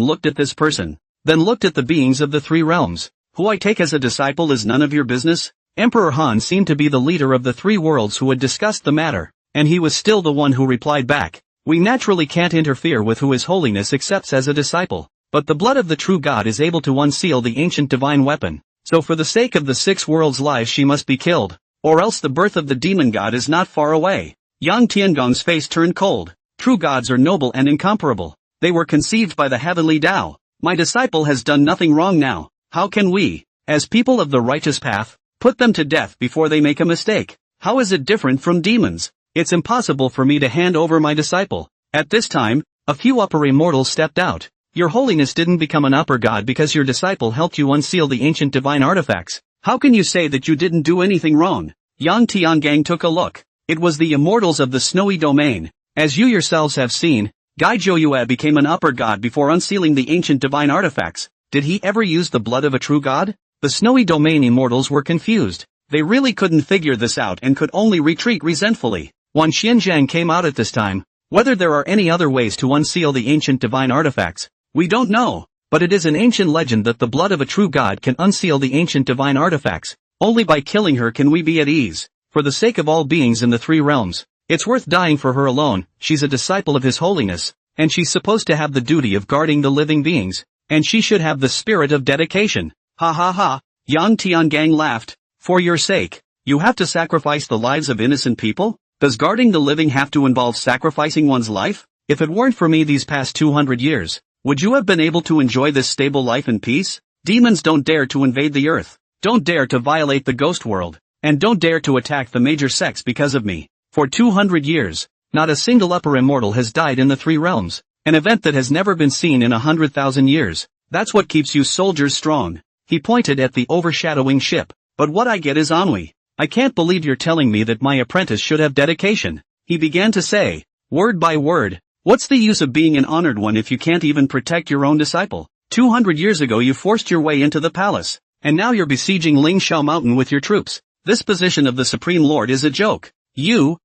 [SPEAKER 1] looked at this person, then looked at the beings of the 3 realms. Who I take as a disciple is none of your business? Emperor Han seemed to be the leader of the 3 worlds who had discussed the matter. and he was still the one who replied back, "We naturally can't interfere with who His Holiness accepts as a disciple, but the blood of the true God is able to unseal the ancient divine weapon, so for the sake of the 6 worlds' lives she must be killed, or else the birth of the demon god is not far away." Yang Tiangong's face turned cold. True gods are noble and incomparable. They were conceived by the heavenly Tao. My disciple has done nothing wrong now. How can we, as people of the righteous path, put them to death before they make a mistake? How is it different from demons? It's impossible for me to hand over my disciple. At this time, a few upper immortals stepped out. Your Holiness didn't become an upper god because your disciple helped you unseal the ancient divine artifacts. How can you say that you didn't do anything wrong? Yang Tiangang took a look. It was the immortals of the snowy domain. As you yourselves have seen, Gai Zhouyue became an upper god before unsealing the ancient divine artifacts. Did he ever use the blood of a true god? The snowy domain immortals were confused. They really couldn't figure this out and could only retreat resentfully. Wan Xianzhang came out at this time. Whether there are any other ways to unseal the ancient divine artifacts, we don't know, but it is an ancient legend that the blood of a true god can unseal the ancient divine artifacts. Only by killing her can we be at ease. For the sake of all beings in the 3 realms, it's worth dying for her alone. She's a disciple of His Holiness, and she's supposed to have the duty of guarding the living beings, and she should have the spirit of dedication. Ha ha ha, Yang Tiangang laughed. For your sake, you have to sacrifice the lives of innocent people? Does guarding the living have to involve sacrificing one's life? If it weren't for me these past 200 years, would you have been able to enjoy this stable life in peace? Demons don't dare to invade the earth, don't dare to violate the ghost world, and don't dare to attack the major sects because of me. For 200 years, not a single upper immortal has died in the 3 realms, an event that has never been seen in 100,000 years. That's what keeps you soldiers strong. He pointed at the overshadowing ship. But what I get is ennui. I can't believe you're telling me that my apprentice should have dedication. He began to say, word by word, what's the use of being an honored one if you can't even protect your own disciple? 200 years ago you forced your way into the palace, and now you're besieging Lingshao Mountain with your troops. This position of the Supreme Lord is a joke. You,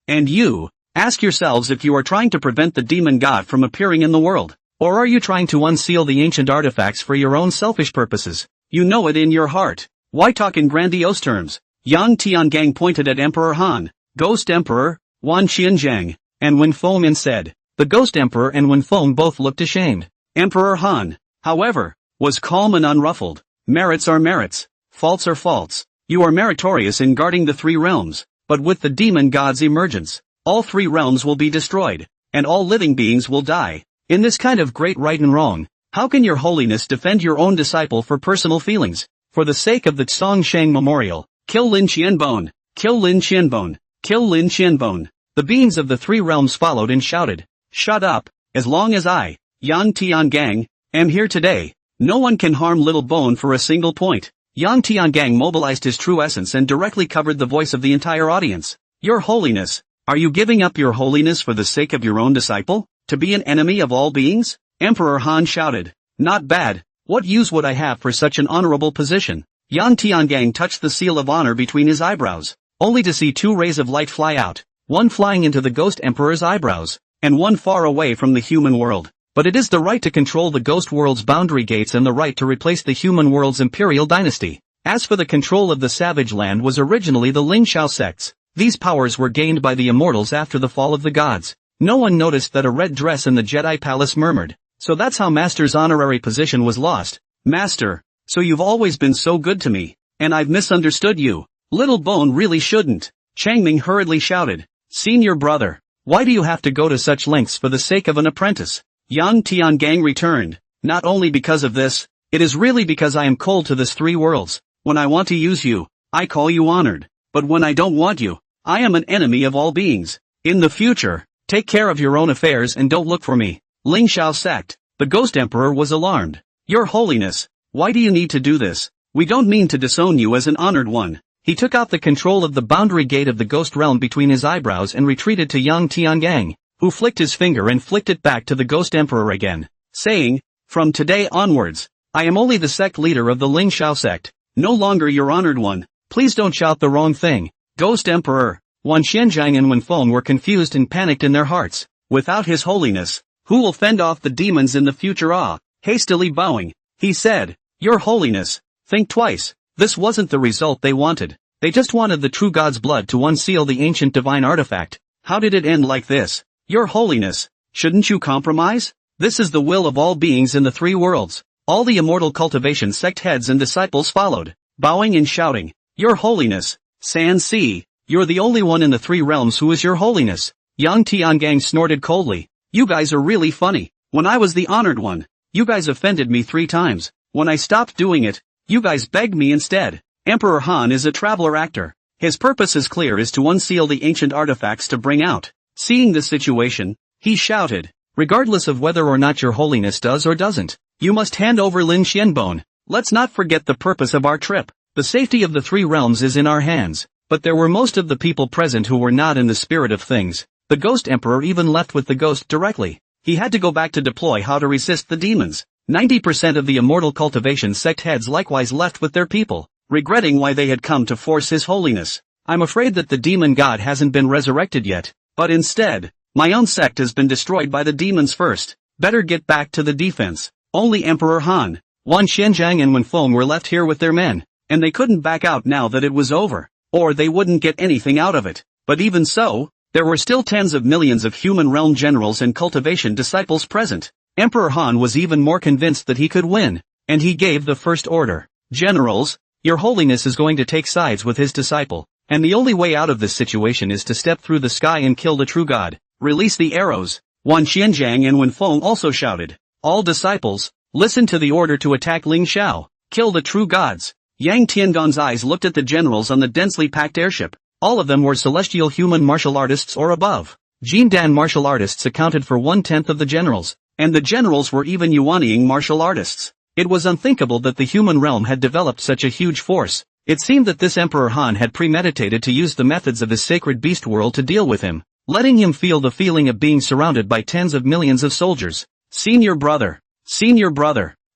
[SPEAKER 1] and you, ask yourselves if you are trying to prevent the demon god from appearing in the world, or are you trying to unseal the ancient artifacts for your own selfish purposes? You know it in your heart. Why talk in grandiose terms? Yang Tiangang pointed at Emperor Han, Ghost Emperor, Wan Xianzhang, and Wen Feng and said, the Ghost Emperor and Wen Feng both looked ashamed. Emperor Han, however, was calm and unruffled. Merits are merits. Faults are faults. You are meritorious in guarding the 3 realms, but with the demon god's emergence, all 3 realms will be destroyed, and all living beings will die. In this kind of great right and wrong, how can your Holiness defend your own disciple for personal feelings? For the sake of the Tsongsheng Memorial, kill Lin Qianbone, kill Lin Qianbone, kill Lin Qianbone. The beings of the 3 realms followed and shouted, shut up, as long as I, Yang Tiangang, am here today, no one can harm Little Bone for a single point. Yang Tiangang mobilized his true essence and directly covered the voice of the entire audience. Your Holiness, are you giving up your holiness for the sake of your own disciple? To be an enemy of all beings? Emperor Han shouted. Not bad. What use would I have for such an honorable position? Yang Tiangang touched the seal of honor between his eyebrows, only to see 2 rays of light fly out, one flying into the Ghost Emperor's eyebrows, and one far away from the human world. But it is the right to control the ghost world's boundary gates and the right to replace the human world's imperial dynasty. As for the control of the savage land was originally the Lingshao sects. These powers were gained by the immortals after the fall of the gods. No one noticed that a red dress in the Jedi Palace murmured. So that's how Master's honorary position was lost. Master, so you've always been so good to me, and I've misunderstood you. Little Bone really shouldn't. Changming hurriedly shouted. Senior brother, why do you have to go to such lengths for the sake of an apprentice? Yang Tiangang returned. Not only because of this, it is really because I am cold to this 3 worlds. When I want to use you, I call you honored. But when I don't want you, I am an enemy of all beings. In the future, take care of your own affairs and don't look for me. Lingshao sect. The Ghost Emperor was alarmed. Your Holiness, why do you need to do this? We don't mean to disown you as an honored one. He took out the control of the boundary gate of the ghost realm between his eyebrows and retreated to Yang Tiangang, who flicked his finger and flicked it back to the Ghost Emperor again, saying, from today onwards, I am only the sect leader of the Lingshao sect, no longer your honored one. Please don't shout the wrong thing. Ghost Emperor, Wan Xianzhang and Wen Feng were confused and panicked in their hearts. Without His Holiness, who will fend off the demons in the future? Hastily bowing, he said, Your Holiness, think twice. This wasn't the result they wanted. They just wanted the true God's blood to unseal the ancient divine artifact. How did it end like this? Your Holiness, shouldn't you compromise? This is the will of all beings in the three worlds. All the immortal cultivation sect heads and disciples followed, bowing and shouting, Your Holiness, San Si, you're the only one in the three realms who is Your Holiness. Yang Tiangang snorted coldly. You guys are really funny. When I was the honored one, you guys offended me 3 times. When I stopped doing it, you guys begged me instead. Emperor Han is a traveler actor. His purpose is clear, is to unseal the ancient artifacts to bring out. Seeing the situation, he shouted, regardless of whether or not Your Holiness does or doesn't, you must hand over Lin Xianbone. Let's not forget the purpose of our trip. The safety of the three realms is in our hands. But there were most of the people present who were not in the spirit of things. The Ghost Emperor even left with the ghost directly. He had to go back to deploy how to resist the demons. 90% of the immortal cultivation sect heads likewise left with their people, regretting why they had come to force His Holiness. I'm afraid that the demon god hasn't been resurrected yet, but instead, my own sect has been destroyed by the demons first. Better get back to the defense. Only Emperor Han, Wan Xianzhang and Wen Feng were left here with their men, and they couldn't back out now that it was over, or they wouldn't get anything out of it. But even so, there were still tens of millions of human realm generals and cultivation disciples present. Emperor Han was even more convinced that he could win, and he gave the first order. Generals, Your Holiness is going to take sides with his disciple, and the only way out of this situation is to step through the sky and kill the true God. Release the arrows. Wan Xianzhang and Wen Feng also shouted. All disciples, listen to the order to attack Ling Xiao. Kill the true gods. Yang Tiangong's eyes looked at the generals on the densely packed airship. All of them were celestial human martial artists or above. Jin Dan martial artists accounted for 1/10 of the generals, and the generals were even Yuanying martial artists. It was unthinkable that the human realm had developed such a huge force. It seemed that this Emperor Han had premeditated to use the methods of his sacred beast world to deal with him, letting him feel the feeling of being surrounded by tens of millions of soldiers. Senior brother,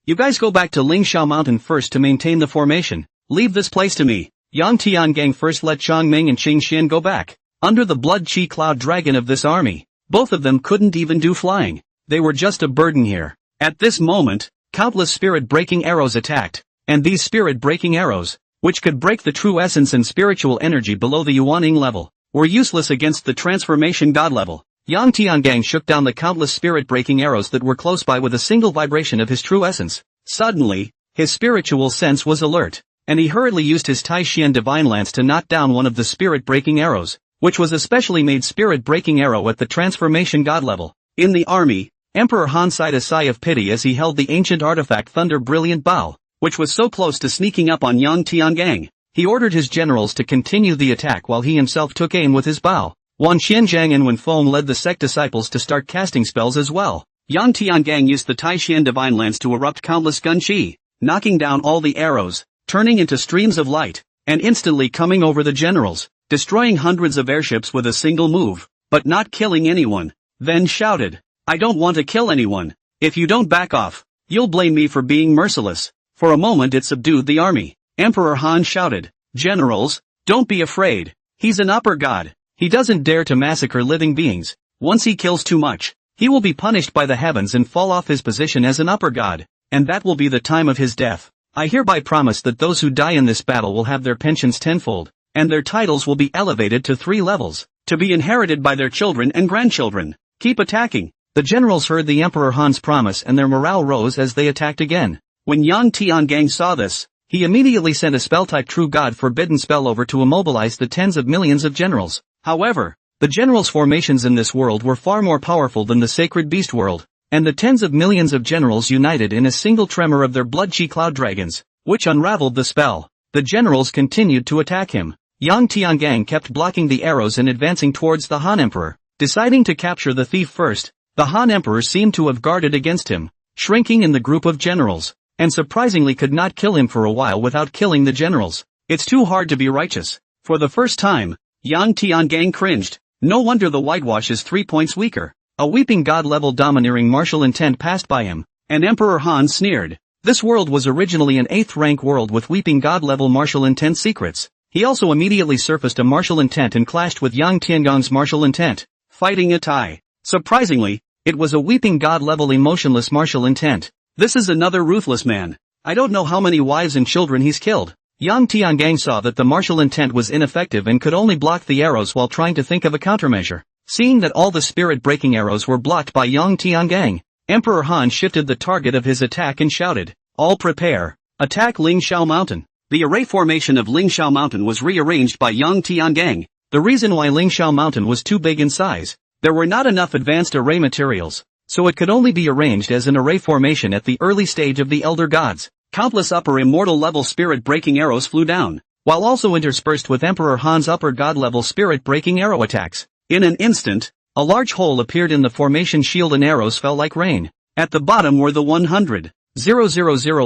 [SPEAKER 1] you guys go back to Ling Xiao Mountain first to maintain the formation. Leave this place to me. Yang Tiangang first let Changming and Qing Xian go back, under the blood chi cloud dragon of this army. Both of them couldn't even do flying. They were just a burden here. At this moment, countless spirit-breaking arrows attacked, and these spirit-breaking arrows, which could break the true essence and spiritual energy below the Yuanying level, were useless against the transformation god level. Yang Tiangang shook down the countless spirit-breaking arrows that were close by with a single vibration of his true essence. Suddenly, his spiritual sense was alert, and he hurriedly used his Tai Xian divine lance to knock down one of the spirit-breaking arrows, which was a specially made spirit-breaking arrow at the transformation god level. In the army, Emperor Han sighed a sigh of pity as he held the ancient artifact Thunder Brilliant Bow, which was so close to sneaking up on Yang Tiangang. He ordered his generals to continue the attack while he himself took aim with his bow. Wan Xianzhang and Wen Feng led the sect disciples to start casting spells as well. Yang Tiangang used the Tai Xian divine lance to erupt countless gun chi, knocking down all the arrows, turning into streams of light, and instantly coming over the generals, destroying hundreds of airships with a single move, but not killing anyone. Then shouted, I don't want to kill anyone. If you don't back off, you'll blame me for being merciless. For a moment it subdued the army. Emperor Han shouted, Generals, don't be afraid. He's an upper god. He doesn't dare to massacre living beings. Once he kills too much, he will be punished by the heavens and fall off his position as an upper god, and that will be the time of his death. I hereby promise that those who die in this battle will have their pensions tenfold, and their titles will be elevated to 3 levels, to be inherited by their children and grandchildren. Keep attacking. The generals heard the Emperor Han's promise and their morale rose as they attacked again. When Yang Tiangang saw this, he immediately sent a spell-type true god forbidden spell over to immobilize the tens of millions of generals. However, the generals' formations in this world were far more powerful than the sacred beast world, and the tens of millions of generals united in a single tremor of their blood chi cloud dragons, which unraveled the spell. The generals continued to attack him. Yang Tiangang kept blocking the arrows and advancing towards the Han Emperor, deciding to capture the thief first. The Han Emperor seemed to have guarded against him, shrinking in the group of generals, and surprisingly could not kill him for a while without killing the generals. It's too hard to be righteous. For the first time, Yang Tiangang cringed. No wonder the whitewash is 3 points weaker. A weeping god-level domineering martial intent passed by him, and Emperor Han sneered. This world was originally an 8th rank world with weeping god-level martial intent secrets. He also immediately surfaced a martial intent and clashed with Yang Tiangong's martial intent, fighting a tie. Surprisingly, it was a weeping god-level emotionless martial intent. This is another ruthless man. I don't know how many wives and children he's killed. Yang Tiangang saw that the martial intent was ineffective and could only block the arrows while trying to think of a countermeasure. Seeing that all the spirit-breaking arrows were blocked by Yang Tiangang, Emperor Han shifted the target of his attack and shouted, "All prepare, attack Lingxiao Mountain." The array formation of Lingxiao Mountain was rearranged by Yang Tiangang. The reason why Lingxiao Mountain was too big in size, there were not enough advanced array materials, so it could only be arranged as an array formation at the early stage of the Elder Gods. Countless upper immortal level spirit-breaking arrows flew down, while also interspersed with Emperor Han's upper god level spirit-breaking arrow attacks. In an instant, a large hole appeared in the formation shield and arrows fell like rain. At the bottom were the 100,000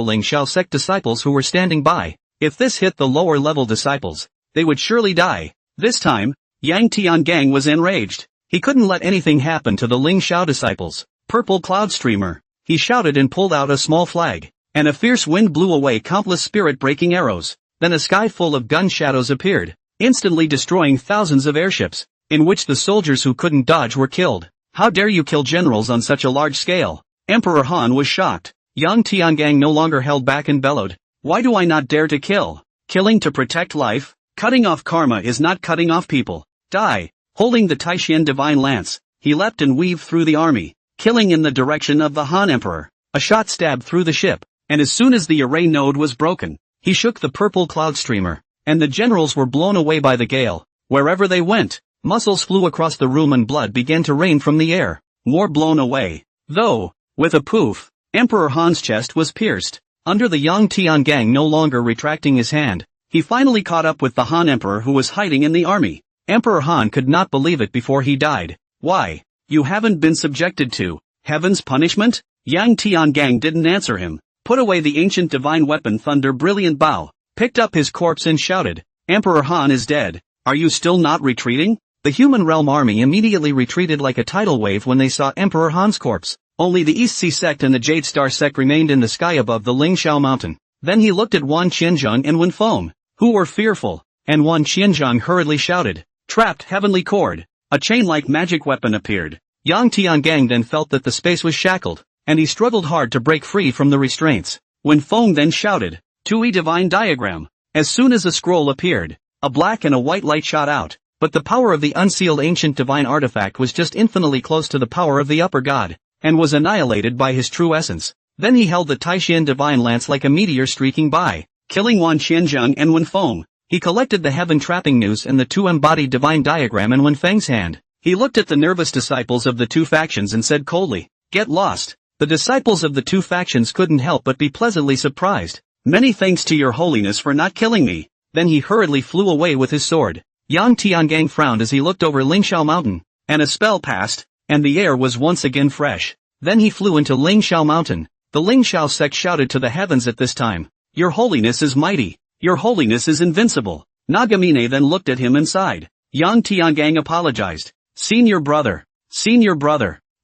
[SPEAKER 1] Lingxiao sect disciples who were standing by. If this hit the lower level disciples, they would surely die. This time, Yang Tiangang was enraged. He couldn't let anything happen to the Lingxiao disciples. Purple cloud streamer. He shouted and pulled out a small flag, and a fierce wind blew away countless spirit-breaking arrows. Then a sky full of gun shadows appeared, instantly destroying thousands of airships, in which the soldiers who couldn't dodge were killed. How dare you kill generals on such a large scale? Emperor Han was shocked. Yang Tiangang no longer held back and bellowed, "Why do I not dare to kill? Killing to protect life? Cutting off karma is not cutting off people. Die!" Holding the Taishan divine lance, he leapt and weaved through the army, killing in the direction of the Han Emperor. A shot stabbed through the ship, and as soon as the array node was broken, he shook the purple cloud streamer, and the generals were blown away by the gale. Wherever they went, muscles flew across the room and blood began to rain from the air. More blown away. Though, with a poof, Emperor Han's chest was pierced. Under the Yang Tiangang no longer retracting his hand, he finally caught up with the Han Emperor who was hiding in the army. Emperor Han could not believe it before he died. "Why? You haven't been subjected to heaven's punishment?" Yang Tiangang didn't answer him, put away the ancient divine weapon Thunder Brilliant Bow, picked up his corpse and shouted, "Emperor Han is dead. Are you still not retreating?" The human realm army immediately retreated like a tidal wave when they saw Emperor Han's corpse. Only the East Sea sect and the Jade Star sect remained in the sky above the Lingxiao Mountain. Then he looked at Wan Qianzhong and Wen Feng, who were fearful, and Wan Qianzhong hurriedly shouted, "Trapped heavenly cord!" A chain-like magic weapon appeared. Yang Tiangang then felt that the space was shackled, and he struggled hard to break free from the restraints. Wen Feng then shouted, "Tui divine diagram." As soon as a scroll appeared, a black and a white light shot out, but the power of the unsealed ancient divine artifact was just infinitely close to the power of the upper god, and was annihilated by his true essence. Then he held the Taishan divine lance like a meteor streaking by, killing Wan Qianzhong and Wen Feng. He collected the heaven trapping noose and the two embodied divine diagram in Wen Feng's hand. He looked at the nervous disciples of the two factions and said coldly, "Get lost." The disciples of the two factions couldn't help but be pleasantly surprised. "Many thanks to your holiness for not killing me." Then he hurriedly flew away with his sword. Yang Tiangang frowned as he looked over Lingxiao Mountain, and a spell passed, and the air was once again fresh. Then he flew into Lingxiao Mountain. The Lingxiao sect shouted to the heavens at this time, "Your holiness is mighty. Your holiness is invincible." Nagamine then looked at him and sighed. Yang Tiangang apologized. Senior brother,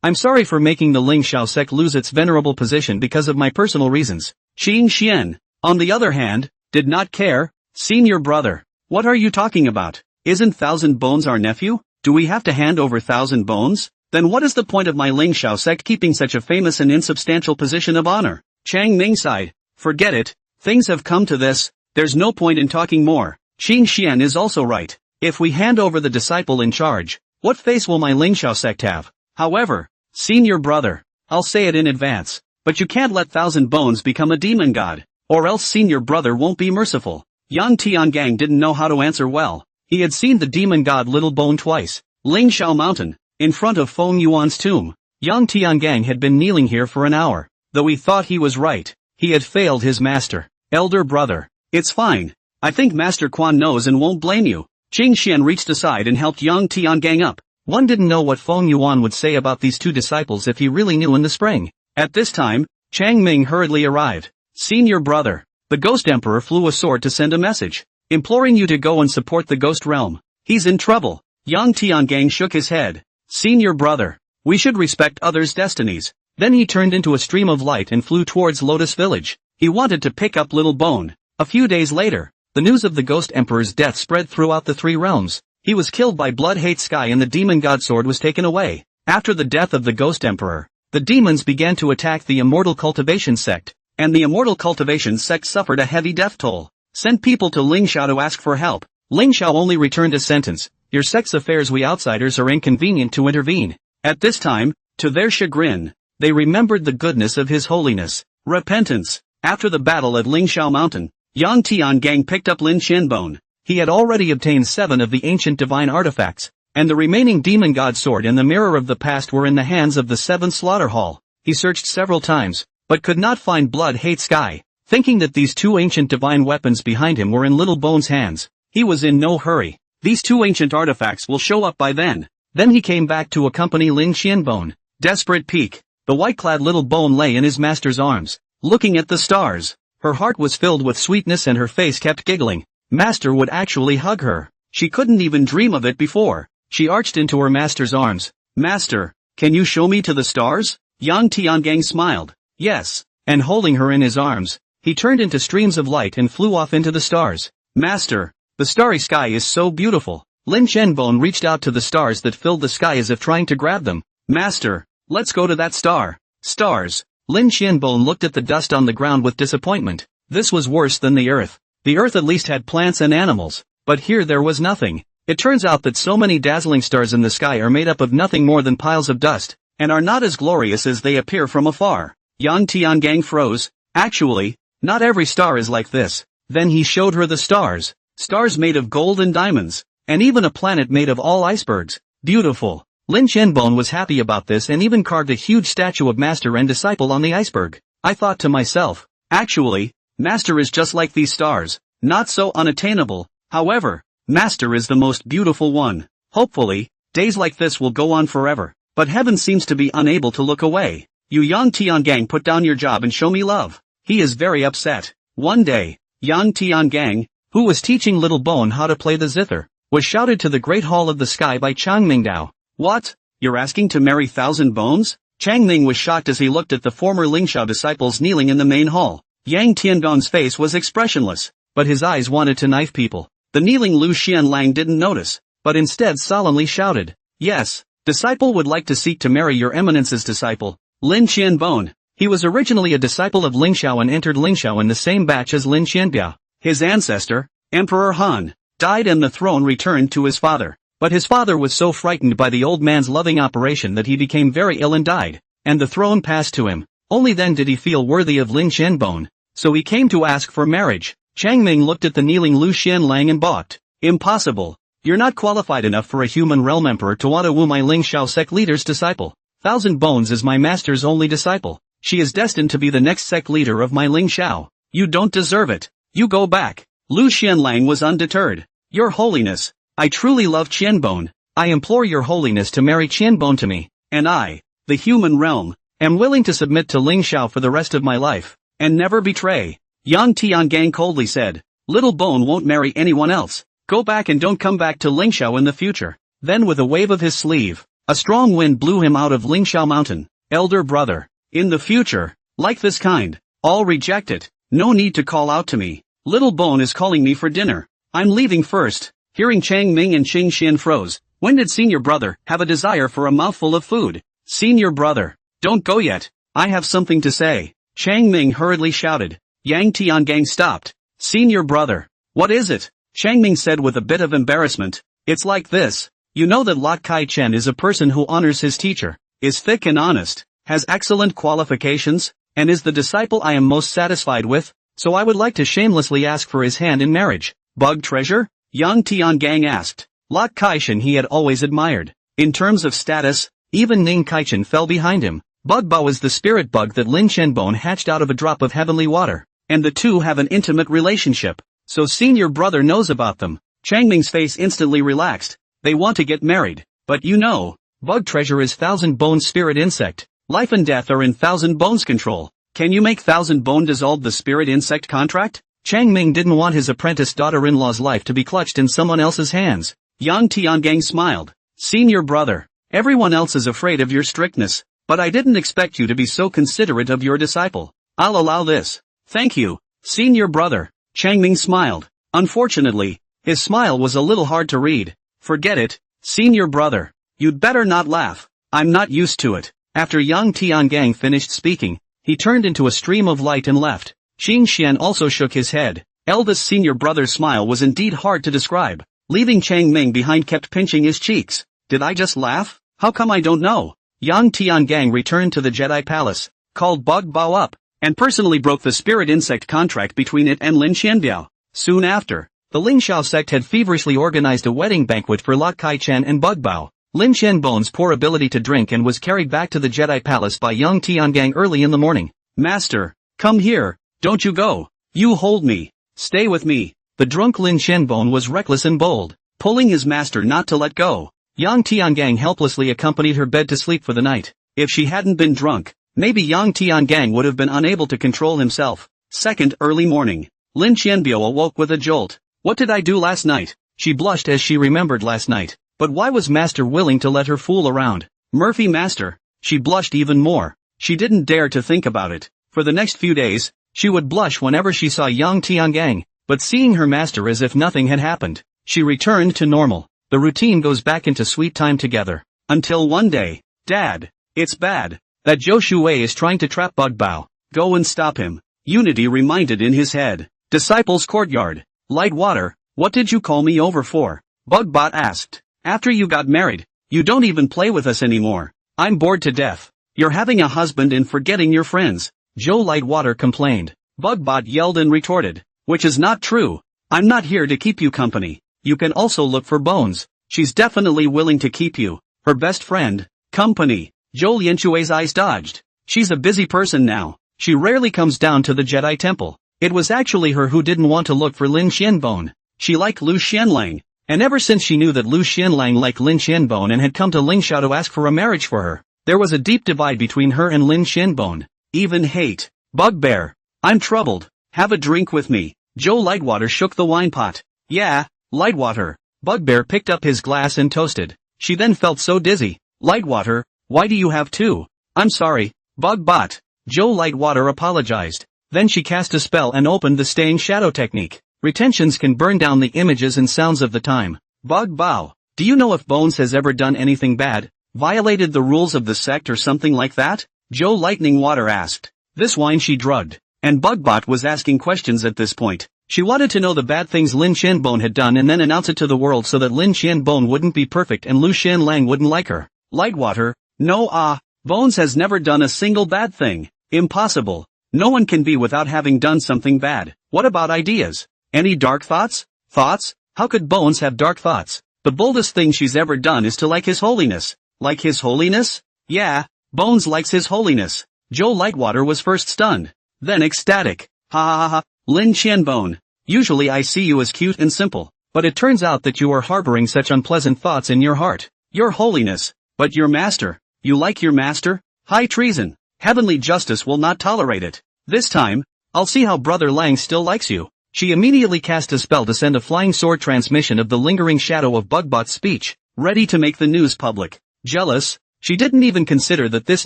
[SPEAKER 1] I'm sorry for making the Lingxiao sect lose its venerable position because of my personal reasons. Qing Xian, on the other hand, did not care. Senior brother, what are you talking about? Isn't Thousand Bones our nephew? Do we have to hand over Thousand Bones? Then what is the point of my Lingxiao sect keeping such a famous and insubstantial position of honor? Chang Ming sighed. Forget it, things have come to this, there's no point in talking more. Qing Xian is also right. If we hand over the disciple in charge, what face will my Lingxiao sect have? However, senior brother, I'll say it in advance, but you can't let Thousand Bones become a demon god, or else senior brother won't be merciful. Yang Tiangang didn't know how to answer well. He had seen the demon god Little Bone twice. Lingxiao Mountain, in front of Feng Yuan's tomb. Yang Tiangang had been kneeling here for an hour. Though he thought he was right, he had failed his master. Elder brother, it's fine. I think Master Quan knows and won't blame you. Qing Xian reached aside and helped Yang Tiangang up. One didn't know what Feng Yuan would say about these two disciples if he really knew in the spring. At this time, Chang Ming hurriedly arrived. Senior brother, the Ghost Emperor flew a sword to send a message, imploring you to go and support the Ghost Realm. He's in trouble. Yang Tiangang shook his head. Senior brother, we should respect others' destinies. Then he turned into a stream of light and flew towards Lotus Village. He wanted to pick up Little Bone. A few days later, the news of the Ghost Emperor's death spread throughout the three realms. He was killed by Blood Hate Sky and the Demon God Sword was taken away. After the death of the Ghost Emperor, the demons began to attack the Immortal Cultivation sect, and the Immortal Cultivation sect suffered a heavy death toll. sent people to Ling Xiao to ask for help. Ling Xiao only returned a sentence, "Your sex affairs, we outsiders are inconvenient to intervene." At this time, to their chagrin, they remembered the goodness of His Holiness. Repentance. After the battle at Ling Xiao Mountain, Yang Tiangang picked up Lin Qianbone. He had already obtained 7 of the ancient divine artifacts, and the remaining demon god sword and the mirror of the past were in the hands of the 7th slaughter hall. He searched several times, but could not find Blood Hate Sky. Thinking that these 2 ancient divine weapons behind him were in Little Bone's hands, he was in no hurry. These 2 ancient artifacts will show up by then. Then he came back to accompany Lin Qianbone. Desperate peak. The white-clad Little Bone lay in his master's arms, looking at the stars. Her heart was filled with sweetness and her face kept giggling. Master would actually hug her. She couldn't even dream of it before. She arched into her master's arms. "Master, can you show me to the stars?" Yang Tiangang smiled. "Yes." And holding her in his arms, he turned into streams of light and flew off into the stars. "Master, the starry sky is so beautiful." Lin Qianbone reached out to the stars that filled the sky as if trying to grab them. "Master, let's go to that star." Stars. Lin Qianbone looked at the dust on the ground with disappointment. This was worse than the earth. The earth at least had plants and animals, but here there was nothing. It turns out that so many dazzling stars in the sky are made up of nothing more than piles of dust, and are not as glorious as they appear from afar. Yang Tiangang froze. Actually, not every star is like this. Then he showed her the stars. Stars made of gold and diamonds, and even a planet made of all icebergs. Beautiful. Lin Qianbone was happy about this and even carved a huge statue of Master and Disciple on the iceberg. I thought to myself, actually, Master is just like these stars, not so unattainable. However, Master is the most beautiful one. Hopefully, days like this will go on forever. But heaven seems to be unable to look away. "You Yang Tiangang, put down your job and show me love." He is very upset. One day, Yang Tiangang, who was teaching Little Bone how to play the zither, was shouted to the Great Hall of the Sky by Changming Dao. "What? You're asking to marry Thousand Bones?" Changming was shocked as he looked at the former Lingxiao disciples kneeling in the main hall. Yang Tiangong's face was expressionless, but his eyes wanted to knife people. The kneeling Lu Xianlang didn't notice, but instead solemnly shouted, "Yes, disciple would like to seek to marry your eminence's disciple, Lin Qianbone." He was originally a disciple of Lingxiao and entered Lingxiao in the same batch as Lin Qianbiao. His ancestor, Emperor Han, died and the throne returned to his father. But his father was so frightened by the old man's loving operation that he became very ill and died, and the throne passed to him. Only then did he feel worthy of Lin Qianbone, so he came to ask for marriage. Changming looked at the kneeling Lu Xianlang and balked. "Impossible. You're not qualified enough for a human realm emperor to want to woo my Lingxiao sect leader's disciple. Thousand Bones is my master's only disciple. She is destined to be the next sect leader of my Lingxiao. You don't deserve it. You go back." Lu Xianlang was undeterred. "Your Holiness, I truly love Qianbone. I implore your Holiness to marry Qianbone to me, and I, the human realm, am willing to submit to Lingxiao for the rest of my life, and never betray." Yang Tiangang coldly said, "Little Bone won't marry anyone else. Go back and don't come back to Lingxiao in the future." Then with a wave of his sleeve, a strong wind blew him out of Lingxiao Mountain. "Elder brother, in the future, like this kind, I'll reject it. No need to call out to me. Little Bone is calling me for dinner. I'm leaving first." Hearing Chang Ming and Qing Xian froze. When did senior brother have a desire for a mouthful of food? "Senior brother, don't go yet. I have something to say." Chang Ming hurriedly shouted. Yang Tiangang stopped. "Senior brother, what is it?" Chang Ming said with a bit of embarrassment. "It's like this. You know that Lot Kai Chen is a person who honors his teacher, is thick and honest, has excellent qualifications, and is the disciple I am most satisfied with, so I would like to shamelessly ask for his hand in marriage." "Bug treasure?" Yang Tiangang asked. Lot Kaishan he had always admired. In terms of status, even Ning Kaichan fell behind him. Bug Bao is the spirit bug that Lin Qianbone hatched out of a drop of heavenly water, and the two have an intimate relationship, so senior brother knows about them. Changming's face instantly relaxed. They want to get married, but you know, Bug Treasure is Thousand Bone's spirit insect. Life and death are in Thousand Bone's control. Can you make Thousand Bone dissolve the spirit insect contract? Changming didn't want his apprentice daughter-in-law's life to be clutched in someone else's hands. Yang Tiangang smiled. Senior brother, everyone else is afraid of your strictness, but I didn't expect you to be so considerate of your disciple. I'll allow this. Thank you, senior brother. Changming smiled. Unfortunately, his smile was a little hard to read. Forget it, senior brother. You'd better not laugh. I'm not used to it. After Yang Tiangang finished speaking, he turned into a stream of light and left. Qing Xian also shook his head. Eldest senior brother's smile was indeed hard to describe. Leaving Chang Ming behind kept pinching his cheeks. Did I just laugh? How come I don't know? Yang Tiangang returned to the Jedi Palace, called Bog Bao up, and personally broke the spirit insect contract between it and Lin Xianbiao. Soon after, the Ling Xiao sect had feverishly organized a wedding banquet for Lok Kai Chen and Bug Bao. Lin Xianbon's poor ability to drink and was carried back to the Jedi Palace by Yang Tiangang early in the morning. Master, come here, don't you go. You hold me. Stay with me. The drunk Lin Xianbon was reckless and bold, pulling his master not to let go. Yang Tiangang helplessly accompanied her bed to sleep for the night. If she hadn't been drunk, maybe Yang Tiangang would have been unable to control himself. Second early morning, Lin Xianbiao awoke with a jolt. What did I do last night? She blushed as she remembered last night. But why was Master willing to let her fool around? Murphy Master. She blushed even more. She didn't dare to think about it. For the next few days, she would blush whenever she saw Yang Tiangang. But seeing her master as if nothing had happened, she returned to normal. The routine goes back into sweet time together. Until one day, Dad, it's bad. That Zhou Shuwei is trying to trap Bug Bao. Go and stop him. Unity reminded in his head. Disciples' courtyard. Light water, what did you call me over for? Bugbot asked. After you got married, you don't even play with us anymore. I'm bored to death. You're having a husband and forgetting your friends. Joe Lightwater complained. Bugbot yelled and retorted. Which is not true. I'm not here to keep you company. You can also look for Bones. She's definitely willing to keep you. Her best friend. Company. Zhou Lianchui's eyes dodged. She's a busy person now. She rarely comes down to the Jedi Temple. It was actually her who didn't want to look for Lin Xianbon. She liked Lu Xianlang. And ever since she knew that Lu Xianlang liked Lin Xianbon and had come to Lingxiao to ask for a marriage for her, there was a deep divide between her and Lin Xianbon. Even hate. Bugbear. I'm troubled. Have a drink with me. Joe Lightwater shook the wine pot. Yeah, Lightwater. Bugbear picked up his glass and toasted. She then felt so dizzy. Lightwater, why do you have two? I'm sorry, Bugbot. Joe Lightwater apologized. Then she cast a spell and opened the staying shadow technique. Retentions can burn down the images and sounds of the time. Bug Bao, do you know if Bones has ever done anything bad? Violated the rules of the sect or something like that? Joe Lightning Water asked. This wine she drugged. And Bugbot was asking questions at this point. She wanted to know the bad things Lin Xianbon had done and then announce it to the world so that Lin Xianbon wouldn't be perfect and Lu Xianlang wouldn't like her. Lightwater, no Bones has never done a single bad thing. Impossible. No one can be without having done something bad. What about ideas? Any dark thoughts? Thoughts? How could Bones have dark thoughts? The boldest thing she's ever done is to like His Holiness. Like His Holiness? Yeah, Bones likes His Holiness. Joe Lightwater was first stunned, then ecstatic. Ha ha ha, Lin Xianbon. Usually I see you as cute and simple, but it turns out that you are harboring such unpleasant thoughts in your heart. Your Holiness. But your master. You like your master? High treason. Heavenly justice will not tolerate it. This time, I'll see how Brother Lang still likes you. She immediately cast a spell to send a flying sword transmission of the lingering shadow of Bugbot's speech, ready to make the news public. Jealous, she didn't even consider that this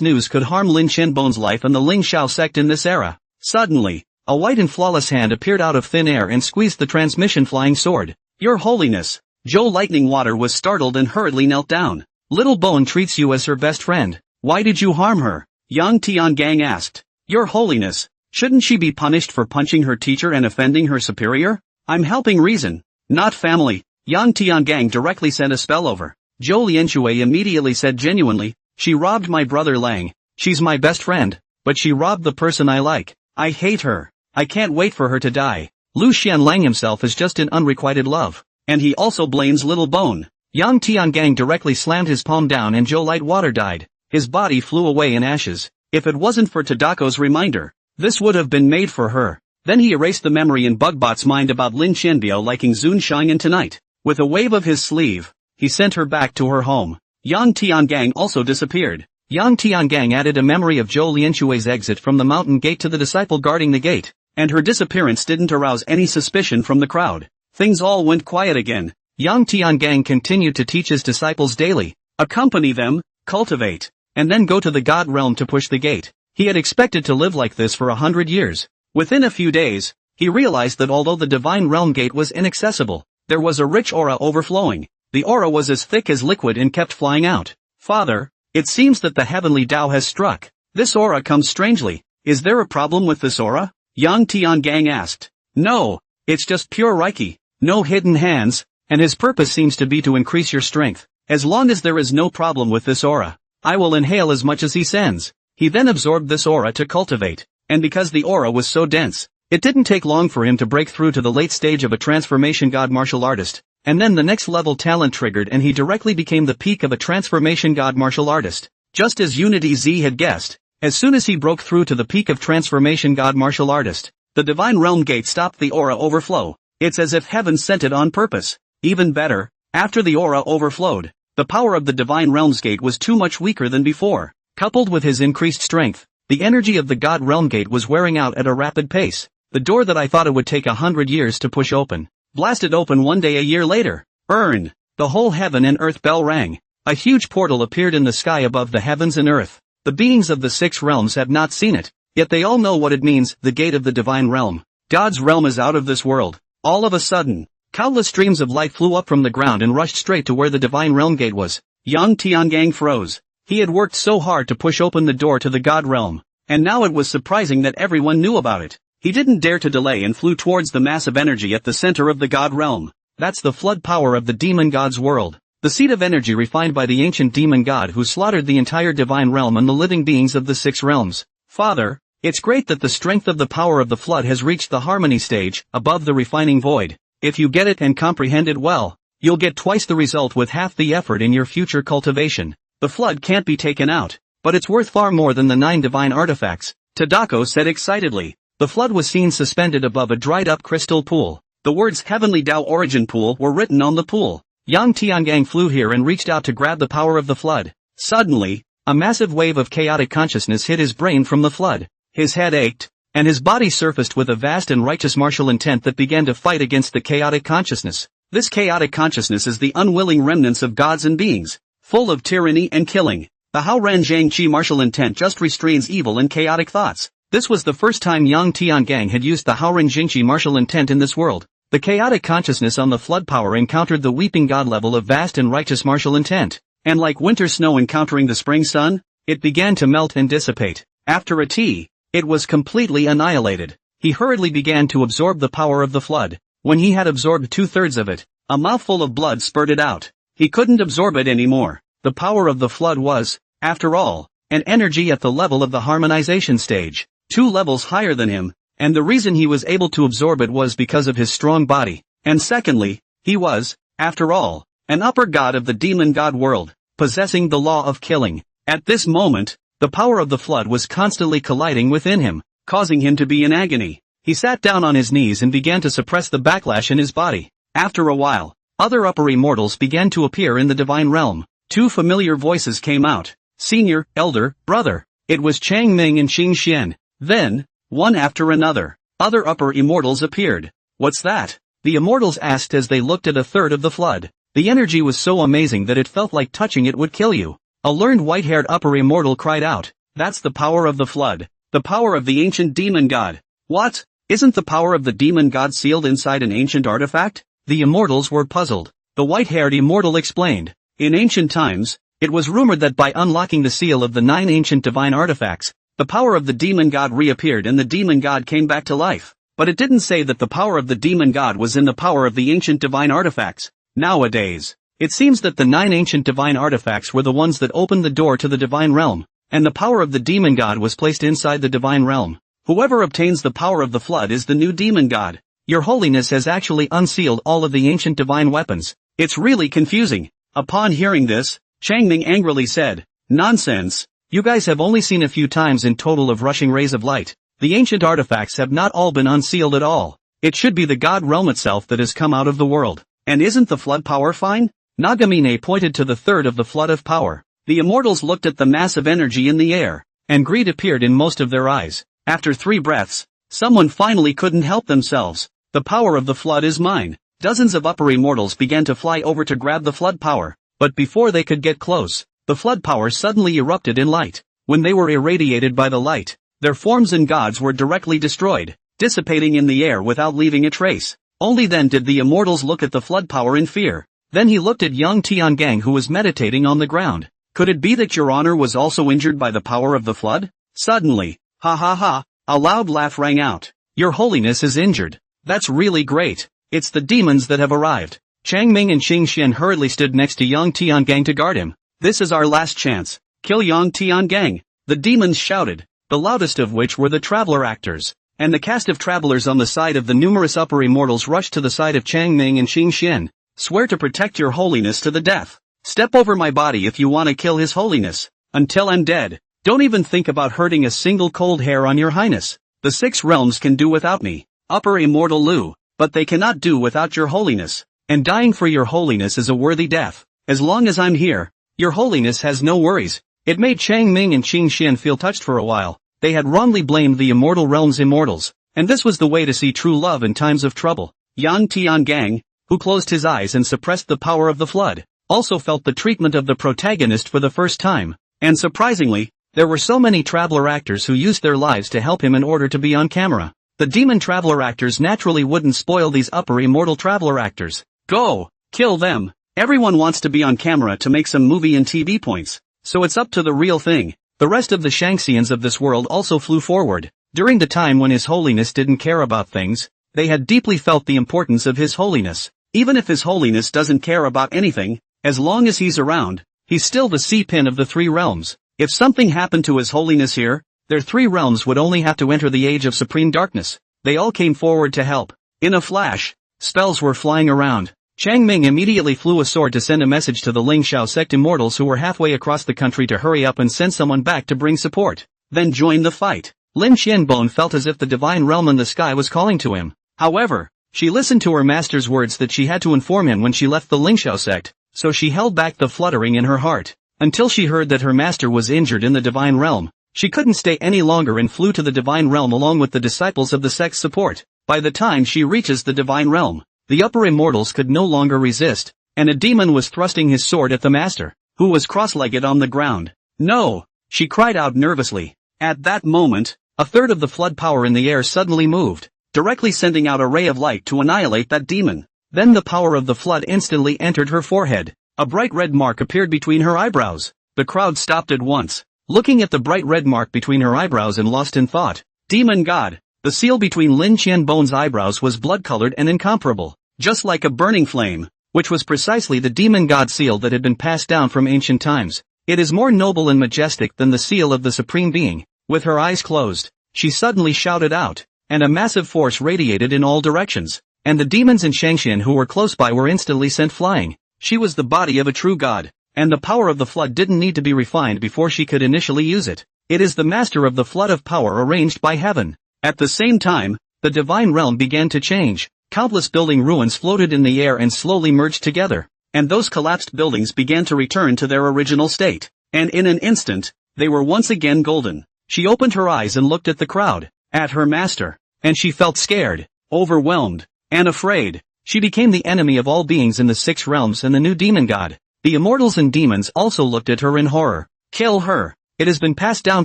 [SPEAKER 1] news could harm Lin Xianbon's life and the Ling Xiao sect in this era. Suddenly, a white and flawless hand appeared out of thin air and squeezed the transmission flying sword. Your Holiness. Joe Lightning Water was startled and hurriedly knelt down. Little Bone treats you as her best friend. Why did you harm her? Yang Tiangang asked. Your Holiness. Shouldn't she be punished for punching her teacher and offending her superior? I'm helping reason, not family. Yang Tiangang directly sent a spell over. Zhou Lianshui immediately said genuinely, she robbed my brother Lang. She's my best friend, but she robbed the person I like. I hate her. I can't wait for her to die. Lu Xianlang himself is just in unrequited love. And he also blames Little Bone. Yang Tiangang directly slammed his palm down and Joe Lightwater died. His body flew away in ashes. If it wasn't for Tadako's reminder, this would have been made for her. Then he erased the memory in Bugbot's mind about Lin Xianbiao liking Zun Xiangyan tonight. With a wave of his sleeve, he sent her back to her home. Yang Tiangang also disappeared. Yang Tiangang added a memory of Zhou Lianshui's exit from the mountain gate to the disciple guarding the gate, and her disappearance didn't arouse any suspicion from the crowd. Things all went quiet again. Yang Tiangang continued to teach his disciples daily, accompany them, cultivate, and then go to the God realm to push the gate. He had expected to live like this for 100 years. Within a few days, he realized that although the divine realm gate was inaccessible, there was a rich aura overflowing. The aura was as thick as liquid and kept flying out. Father, it seems that the heavenly Tao has struck. This aura comes strangely. Is there a problem with this aura? Yang Tiangang asked. No, It's just pure Reiki, no hidden hands, and his purpose seems to be to increase your strength. As long as there is no problem with this aura, I will inhale as much as he sends. He then absorbed this aura to cultivate, and because the aura was so dense, it didn't take long for him to break through to the late stage of a transformation god martial artist, and then the next level talent triggered and he directly became the peak of a transformation god martial artist. Just as Unity Z had guessed, as soon as he broke through to the peak of transformation god martial artist, the divine realm gate stopped the aura overflow. It's as if heaven sent it on purpose. Even better, after the aura overflowed, the power of the divine realms gate was too much weaker than before. Coupled with his increased strength, the energy of the god realm gate was wearing out at a rapid pace. The door that I thought it would take 100 years to push open, blasted open one day a year later. Burn! The whole heaven and earth bell rang. A huge portal appeared in the sky above the heavens and earth. The beings of the 6 realms have not seen it, yet they all know what it means, the gate of the divine realm. God's realm is out of this world. All of a sudden, countless streams of light flew up from the ground and rushed straight to where the divine realm gate was. Yang Tiangang froze. He had worked so hard to push open the door to the god realm, and now it was surprising that everyone knew about it. He didn't dare to delay and flew towards the massive energy at the center of the god realm. That's the flood power of the demon god's world. The seed of energy refined by the ancient demon god who slaughtered the entire divine realm and the living beings of the 6 realms. Father, it's great that the strength of the power of the flood has reached the harmony stage, above the refining void. If you get it and comprehend it well, you'll get twice the result with half the effort in your future cultivation. The flood can't be taken out, but it's worth far more than the 9 divine artifacts, Tadako said excitedly. The flood was seen suspended above a dried-up crystal pool. The words Heavenly Tao Origin Pool were written on the pool. Yang Tiangang flew here and reached out to grab the power of the flood. Suddenly, a massive wave of chaotic consciousness hit his brain from the flood. His head ached, and his body surfaced with a vast and righteous martial intent that began to fight against the chaotic consciousness. This chaotic consciousness is the unwilling remnants of gods and beings, full of tyranny and killing. The Hao Ran Zhang Qi martial intent just restrains evil and chaotic thoughts. This was the first time Yang Tiangang had used the Hao Ran Zhang Qi martial intent in this world. The chaotic consciousness on the flood power encountered the weeping god level of vast and righteous martial intent, and like winter snow encountering the spring sun, it began to melt and dissipate. After a tea, it was completely annihilated. He hurriedly began to absorb the power of the flood. When he had absorbed 2/3 of it, a mouthful of blood spurted out. He couldn't absorb it anymore. The power of the flood was, after all, an energy at the level of the harmonization stage, 2 levels higher than him, and the reason he was able to absorb it was because of his strong body, and secondly, he was, after all, an upper god of the demon god world, possessing the law of killing. At this moment, the power of the flood was constantly colliding within him, causing him to be in agony. He sat down on his knees and began to suppress the backlash in his body. After a while, other upper immortals began to appear in the divine realm. 2 familiar voices came out. Senior, elder, brother. It was Chang Ming and Xing Xian. Then, one after another, other upper immortals appeared. What's that? The immortals asked as they looked at 1/3 of the flood. The energy was so amazing that it felt like touching it would kill you. A learned white-haired upper immortal cried out, "That's the power of the flood. The power of the ancient demon god." What? Isn't the power of the demon god sealed inside an ancient artifact? The immortals were puzzled. The white-haired immortal explained. In ancient times, it was rumored that by unlocking the seal of the 9 ancient divine artifacts, the power of the demon god reappeared and the demon god came back to life. But it didn't say that the power of the demon god was in the power of the ancient divine artifacts. Nowadays, it seems that the 9 ancient divine artifacts were the ones that opened the door to the divine realm, and the power of the demon god was placed inside the divine realm. Whoever obtains the power of the flood is the new demon god. Your Holiness has actually unsealed all of the ancient divine weapons. It's really confusing. Upon hearing this, Changming angrily said, "Nonsense. You guys have only seen a few times in total of rushing rays of light. The ancient artifacts have not all been unsealed at all. It should be the god realm itself that has come out of the world. And isn't the flood power fine?" Nagamine pointed to the 1/3 of the flood of power. The immortals looked at the massive energy in the air, and greed appeared in most of their eyes. After 3 breaths, someone finally couldn't help themselves. "The power of the flood is mine." Dozens of upper immortals began to fly over to grab the flood power, but before they could get close, the flood power suddenly erupted in light. When they were irradiated by the light, their forms and gods were directly destroyed, dissipating in the air without leaving a trace. Only then did the immortals look at the flood power in fear. Then he looked at young Tiangang who was meditating on the ground. "Could it be that your honor was also injured by the power of the flood?" Suddenly, ha ha ha, a loud laugh rang out. "Your Holiness is injured. That's really great. It's the demons that have arrived. Chang Ming and Xing Xian hurriedly stood next to Yang Tiangang to guard him. This is our last chance. Kill Yang Tiangang. The demons shouted, the loudest of which were the traveler actors. And the cast of travelers on the side of the numerous upper immortals rushed to the side of Chang Ming and Xing Xian. Swear to protect your holiness to the death. Step over my body if you want to kill his holiness. Until I'm dead. Don't even think about hurting a single cold hair on your highness. The 6 realms can do without me, upper immortal Lu, but they cannot do without your holiness. And dying for your holiness is a worthy death. As long as I'm here, your holiness has no worries. It made Chang Ming and Xing Xian feel touched for a while. They had wrongly blamed the immortal realm's immortals, and this was the way to see true love in times of trouble. Yang Tiangang, who closed his eyes and suppressed the power of the flood, also felt the treatment of the protagonist for the first time. And surprisingly, there were so many traveler actors who used their lives to help him in order to be on camera. The demon traveler actors naturally wouldn't spoil these upper immortal traveler actors. Go! Kill them! Everyone wants to be on camera to make some movie and TV points, so it's up to the real thing. The rest of the Shangxians of this world also flew forward. During the time when His Holiness didn't care about things, they had deeply felt the importance of His Holiness. Even if His Holiness doesn't care about anything, as long as he's around, he's still the C-pin of the 3 realms. If something happened to His Holiness here, their 3 realms would only have to enter the age of supreme darkness. They all came forward to help. In a flash, spells were flying around. Chang Ming immediately flew a sword to send a message to the Ling Xiao sect immortals who were halfway across the country to hurry up and send someone back to bring support. Then join the fight. Lin Qianbone felt as if the divine realm in the sky was calling to him. However, she listened to her master's words that she had to inform him when she left the Ling Xiao sect, so she held back the fluttering in her heart, until she heard that her master was injured in the divine realm. She couldn't stay any longer and flew to the divine realm along with the disciples of the sect's support. By the time she reaches the divine realm, the upper immortals could no longer resist, and a demon was thrusting his sword at the master, who was cross-legged on the ground. No! She cried out nervously. At that moment, a third of the flood power in the air suddenly moved, directly sending out a ray of light to annihilate that demon. Then the power of the flood instantly entered her forehead. A bright red mark appeared between her eyebrows. The crowd stopped at once, looking at the bright red mark between her eyebrows and lost in thought. Demon God! The seal between Lin Qianbone's eyebrows was blood-colored and incomparable, just like a burning flame, which was precisely the demon god seal that had been passed down from ancient times. It is more noble and majestic than the seal of the Supreme Being. With her eyes closed, she suddenly shouted out, and a massive force radiated in all directions, and the demons in Shangxian who were close by were instantly sent flying. She was the body of a true god, and the power of the flood didn't need to be refined before she could initially use it. It is the master of the flood of power arranged by heaven. At the same time, the divine realm began to change. Countless building ruins floated in the air and slowly merged together, and those collapsed buildings began to return to their original state. And in an instant, they were once again golden. She opened her eyes and looked at the crowd, at her master, and she felt scared, overwhelmed, and afraid. She became the enemy of all beings in the 6 realms and the new demon god. The immortals and demons also looked at her in horror. Kill her! It has been passed down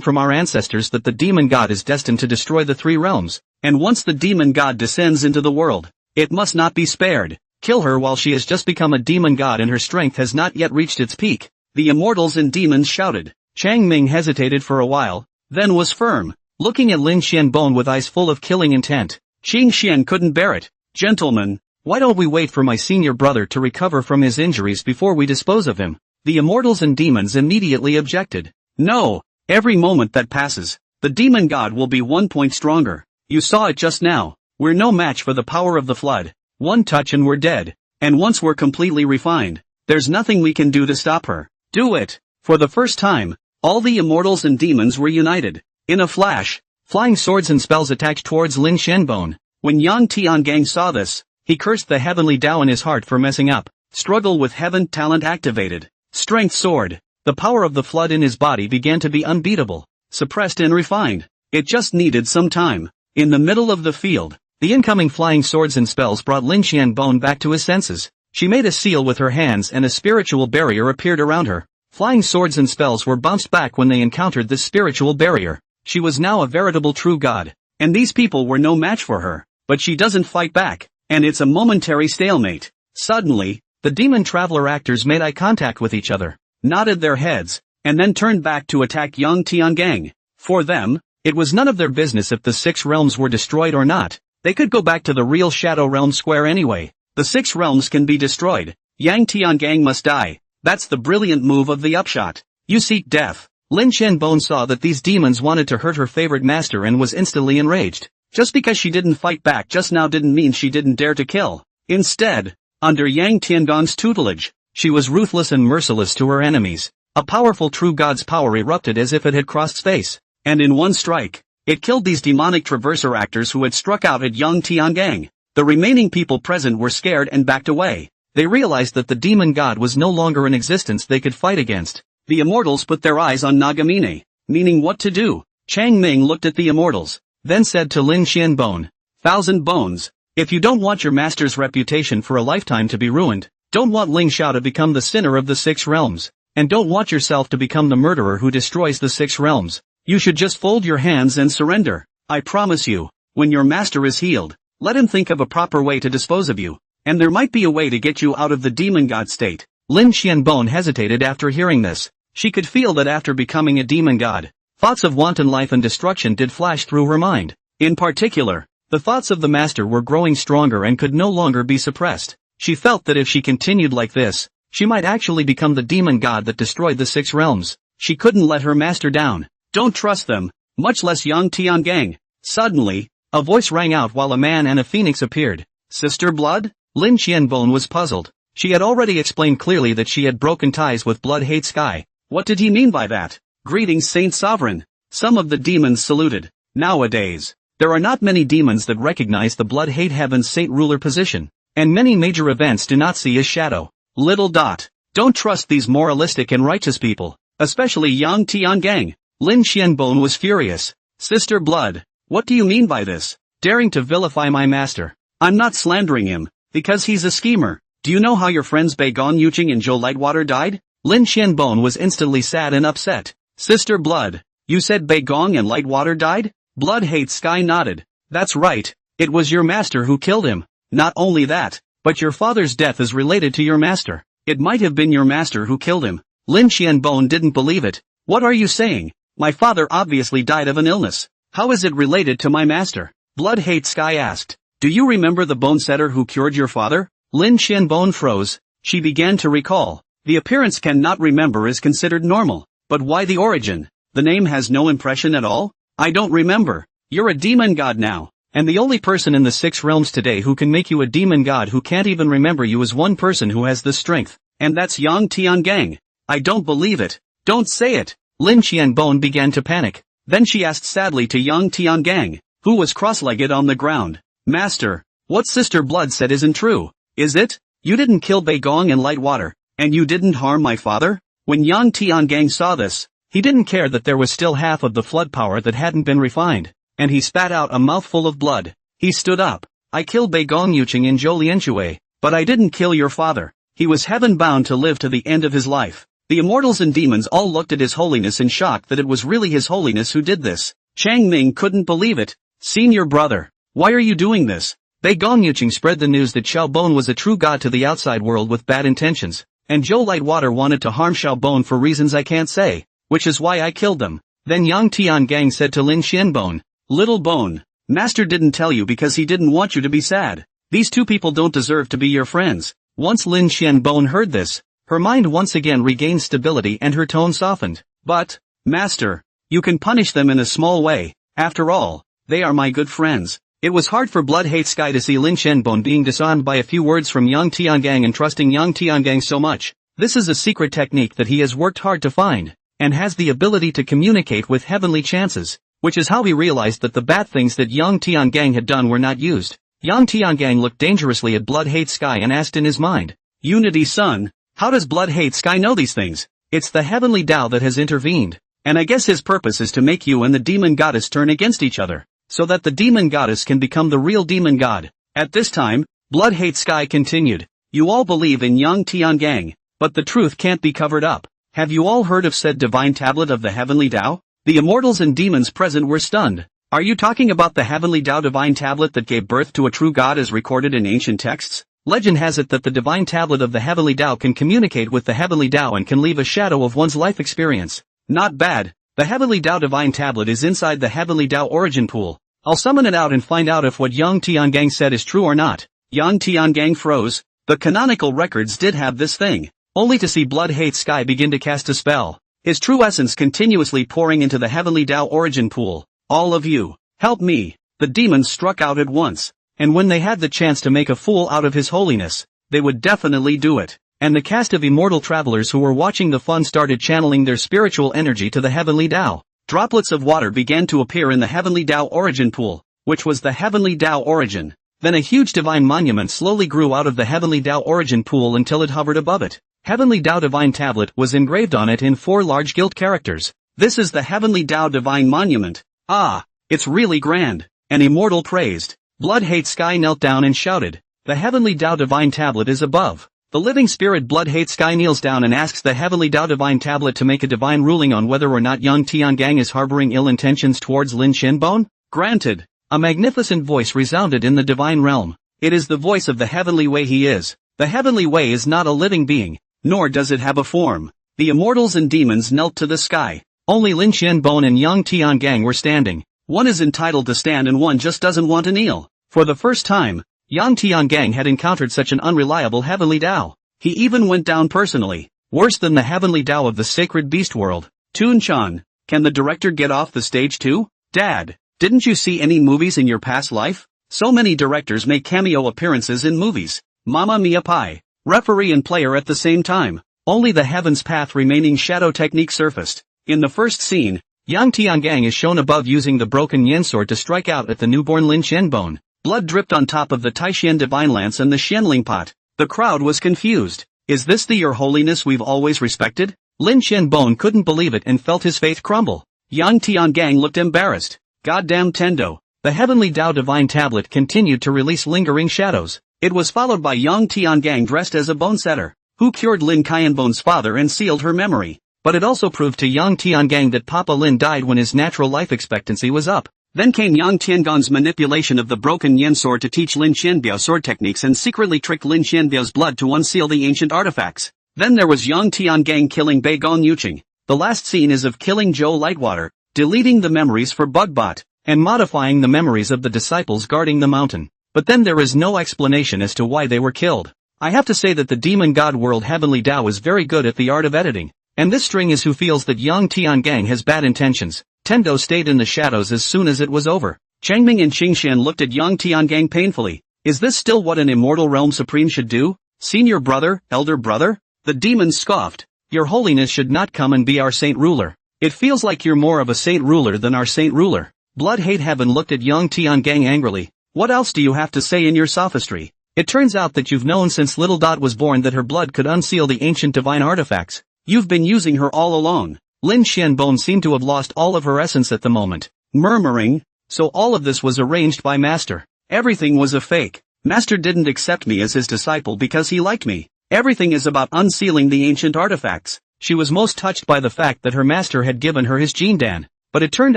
[SPEAKER 1] from our ancestors that the demon god is destined to destroy the 3 realms, and once the demon god descends into the world, it must not be spared. Kill her while she has just become a demon god and her strength has not yet reached its peak. The immortals and demons shouted. Chang Ming hesitated for a while, then was firm, looking at Lin Qianbone with eyes full of killing intent. Xing Xian couldn't bear it. Gentlemen, why don't we wait for my senior brother to recover from his injuries before we dispose of him? The immortals and demons immediately objected. No, every moment that passes, the demon god will be 1 point stronger. You saw it just now. We're no match for the power of the flood. One touch and we're dead. And once we're completely refined, there's nothing we can do to stop her. Do it. For the first time, all the immortals and demons were united. In a flash, flying swords and spells attacked towards Lin Qianbone. When Yang Tiangang saw this, he cursed the heavenly Tao in his heart for messing up. Struggle with heaven talent activated. Strength sword. The power of the flood in his body began to be unbeatable, suppressed and refined. It just needed some time. In the middle of the field, the incoming flying swords and spells brought Lin Qianbone back to his senses. She made a seal with her hands and a spiritual barrier appeared around her. Flying swords and spells were bounced back when they encountered this spiritual barrier. She was now a veritable true god, and these people were no match for her. But she doesn't fight back, and it's a momentary stalemate. Suddenly, the demon traveler actors made eye contact with each other, nodded their heads, and then turned back to attack Yang Tiangang. For them, it was none of their business if the 6 realms were destroyed or not. They could go back to the real Shadow Realm square anyway. The 6 realms can be destroyed. Yang Tiangang must die. That's the brilliant move of the upshot. You seek death. Lin Qianbone saw that these demons wanted to hurt her favorite master and was instantly enraged. Just because she didn't fight back just now didn't mean she didn't dare to kill. Instead, under Yang Tiangong's tutelage, she was ruthless and merciless to her enemies. A powerful true god's power erupted as if it had crossed space, and in one strike, it killed these demonic traverser actors who had struck out at Yang Tiangang. The remaining people present were scared and backed away. They realized that the demon god was no longer in existence they could fight against. The immortals put their eyes on Nagamine, meaning what to do. Chang Ming looked at the immortals, then said to Lin Qianbone, "Thousand Bones, if you don't want your master's reputation for a lifetime to be ruined, don't want Ling Xiao to become the sinner of the 6 realms, and don't want yourself to become the murderer who destroys the 6 realms, you should just fold your hands and surrender. I promise you, when your master is healed, let him think of a proper way to dispose of you. And there might be a way to get you out of the demon god state." Lin Qianbone hesitated after hearing this. She could feel that after becoming a demon god, thoughts of wanton life and destruction did flash through her mind. In particular, the thoughts of the master were growing stronger and could no longer be suppressed. She felt that if she continued like this, she might actually become the demon god that destroyed the 6 realms. She couldn't let her master down. Don't trust them, much less Yang Tiangang. Suddenly, a voice rang out while a man and a phoenix appeared. Sister Blood? Lin Qianbone was puzzled. She had already explained clearly that she had broken ties with Blood Hate Sky. What did he mean by that? Greetings, Saint Sovereign. Some of the demons saluted. Nowadays, there are not many demons that recognize the Blood Hate Heaven's Saint Ruler position, and many major events do not see his shadow. Little dot. Don't trust these moralistic and righteous people, especially Yang Tiangang. Lin Qianbone was furious. Sister Blood, what do you mean by this? Daring to vilify my master. I'm not slandering him, because he's a schemer. Do you know how your friends Bei Gong Yuqing and Zhou Lightwater died? Lin Qianbone was instantly sad and upset. Sister Blood, you said Bei Gong and Lightwater died? Blood Hate Sky nodded. That's right, it was your master who killed him. Not only that, but your father's death is related to your master. It might have been your master who killed him. Lin Qianbone didn't believe it. What are you saying? My father obviously died of an illness. How is it related to my master? Blood Hate Sky asked. Do you remember the bone setter who cured your father? Lin Qianbone froze. She began to recall. The appearance cannot remember is considered normal. But why the origin? The name has no impression at all? I don't remember. You're a demon god now. And the only person in the 6 realms today who can make you a demon god who can't even remember you is one person who has the strength. And that's Yang Tiangang. I don't believe it. Don't say it. Lin Qianbone began to panic. Then she asked sadly to Yang Tiangang, who was cross-legged on the ground. Master, what Sister Blood said isn't true, is it? You didn't kill Bei Gong and Lightwater, and you didn't harm my father? When Yang Tiangang saw this, he didn't care that there was still half of the flood power that hadn't been refined, and he spat out a mouthful of blood. He stood up. I killed Bei Gong Yuqing and Zhou Lianshui, but I didn't kill your father. He was heaven-bound to live to the end of his life. The immortals and demons all looked at His Holiness in shock that it was really His Holiness who did this. Chang Ming couldn't believe it. Senior brother, why are you doing this? Bei Gong Yuqing spread the news that Xiaobone was a true god to the outside world with bad intentions, and Zhou Lightwater wanted to harm Xiaobone for reasons I can't say, which is why I killed them. Then Yang Tiangang said to Lin Qianbone, Little Bone, Master didn't tell you because he didn't want you to be sad. These two people don't deserve to be your friends. Once Lin Qianbone heard this, her mind once again regained stability and her tone softened. But, Master, you can punish them in a small way. After all, they are my good friends. It was hard for Blood Hate Sky to see Lin Qianbone being disarmed by a few words from Yang Tiangang and trusting Yang Tiangang so much. This is a secret technique that he has worked hard to find, and has the ability to communicate with heavenly chances, which is how he realized that the bad things that Yang Tiangang had done were not used. Yang Tiangang looked dangerously at Blood Hate Sky and asked in his mind, Unity Son, how does Blood Hate Sky know these things? It's the heavenly Tao that has intervened, and I guess his purpose is to make you and the demon goddess turn against each other, so that the demon goddess can become the real demon god. At this time, Blood Hate Sky continued, you all believe in Yang Tiangang, but the truth can't be covered up. Have you all heard of said divine tablet of the heavenly Tao? The immortals and demons present were stunned. Are you talking about the heavenly Tao divine tablet that gave birth to a true god as recorded in ancient texts? Legend has it that the divine tablet of the heavenly Tao can communicate with the heavenly Tao and can leave a shadow of one's life experience. Not bad. The heavenly Tao divine tablet is inside the heavenly Tao origin pool. I'll summon it out and find out if what Yang Tiangang said is true or not. Yang Tiangang froze. The canonical records did have this thing, only to see Blood Hate Sky begin to cast a spell, his true essence continuously pouring into the heavenly Tao origin pool. All of you, help me. The demons struck out at once, and when they had the chance to make a fool out of His Holiness, they would definitely do it. And the cast of immortal travelers who were watching the fun started channeling their spiritual energy to the heavenly Tao. Droplets of water began to appear in the heavenly Tao origin pool, which was the heavenly Tao origin. Then a huge divine monument slowly grew out of the heavenly Tao origin pool until it hovered above it. Heavenly Tao Divine Tablet was engraved on it in 4 large gilt characters. This is the heavenly Tao Divine Monument. Ah, it's really grand. An immortal praised. Blood Hate Sky knelt down and shouted, "The heavenly Tao Divine Tablet is above." The living spirit Blood Hate Sky kneels down and asks the heavenly Tao Divine Tablet to make a divine ruling on whether or not Yang Tiangang is harboring ill intentions towards Lin Shenbone. Granted. A magnificent voice resounded in the divine realm. It is the voice of the heavenly way he is. The heavenly way is not a living being, nor does it have a form. The immortals and demons knelt to the sky. Only Lin Shenbone and Yang Tiangang were standing. One is entitled to stand and one just doesn't want to kneel. For the first time, Yang Tiangang had encountered such an unreliable heavenly Tao. He even went down personally. Worse than the heavenly Tao of the sacred beast world. Toon-chan, can the director get off the stage too? Dad, didn't you see any movies in your past life? So many directors make cameo appearances in movies. Mamma mia pie. Referee and player at the same time. Only the Heaven's Path remaining shadow technique surfaced. In the first scene, Yang Tiangang is shown above using the broken yen sword to strike out at the newborn Lin Shenbone. Blood dripped on top of the Taishan Divine Lance and the Shenling pot. The crowd was confused. Is this the Your Holiness we've always respected? Lin Shenbone couldn't believe it and felt his faith crumble. Yang Tiangang looked embarrassed. Goddamn Tendo. The heavenly Tao Divine Tablet continued to release lingering shadows. It was followed by Yang Tiangang dressed as a bone setter, who cured Lin Qianbone's father and sealed her memory. But it also proved to Yang Tiangang that Papa Lin died when his natural life expectancy was up. Then came Yang Tiangong's manipulation of the broken yen sword to teach Lin Xianbiao sword techniques and secretly tricked Lin Xianbiao's blood to unseal the ancient artifacts. Then there was Yang Tiangang killing Bei Gong Yuqing. The last scene is of killing Zhou Lightwater, deleting the memories for Bugbot, and modifying the memories of the disciples guarding the mountain. But then there is no explanation as to why they were killed. I have to say that the demon god world Heavenly Tao is very good at the art of editing. And this string is who feels that Yang Tiangang has bad intentions. Tendo stayed in the shadows as soon as it was over. Changming and Qingshan looked at Yang Tiangang painfully. Is this still what an immortal realm supreme should do? Senior brother, elder brother? The demons scoffed. Your Holiness should not come and be our saint ruler. It feels like you're more of a saint ruler than our saint ruler. Blood Hate Heaven looked at Yang Tiangang angrily. What else do you have to say in your sophistry? It turns out that you've known since little Dot was born that her blood could unseal the ancient divine artifacts. You've been using her all along. Lin Xianbone seemed to have lost all of her essence at the moment, murmuring, so all of this was arranged by Master. Everything was a fake. Master didn't accept me as his disciple because he liked me. Everything is about unsealing the ancient artifacts. She was most touched by the fact that her master had given her his Jindan, but it turned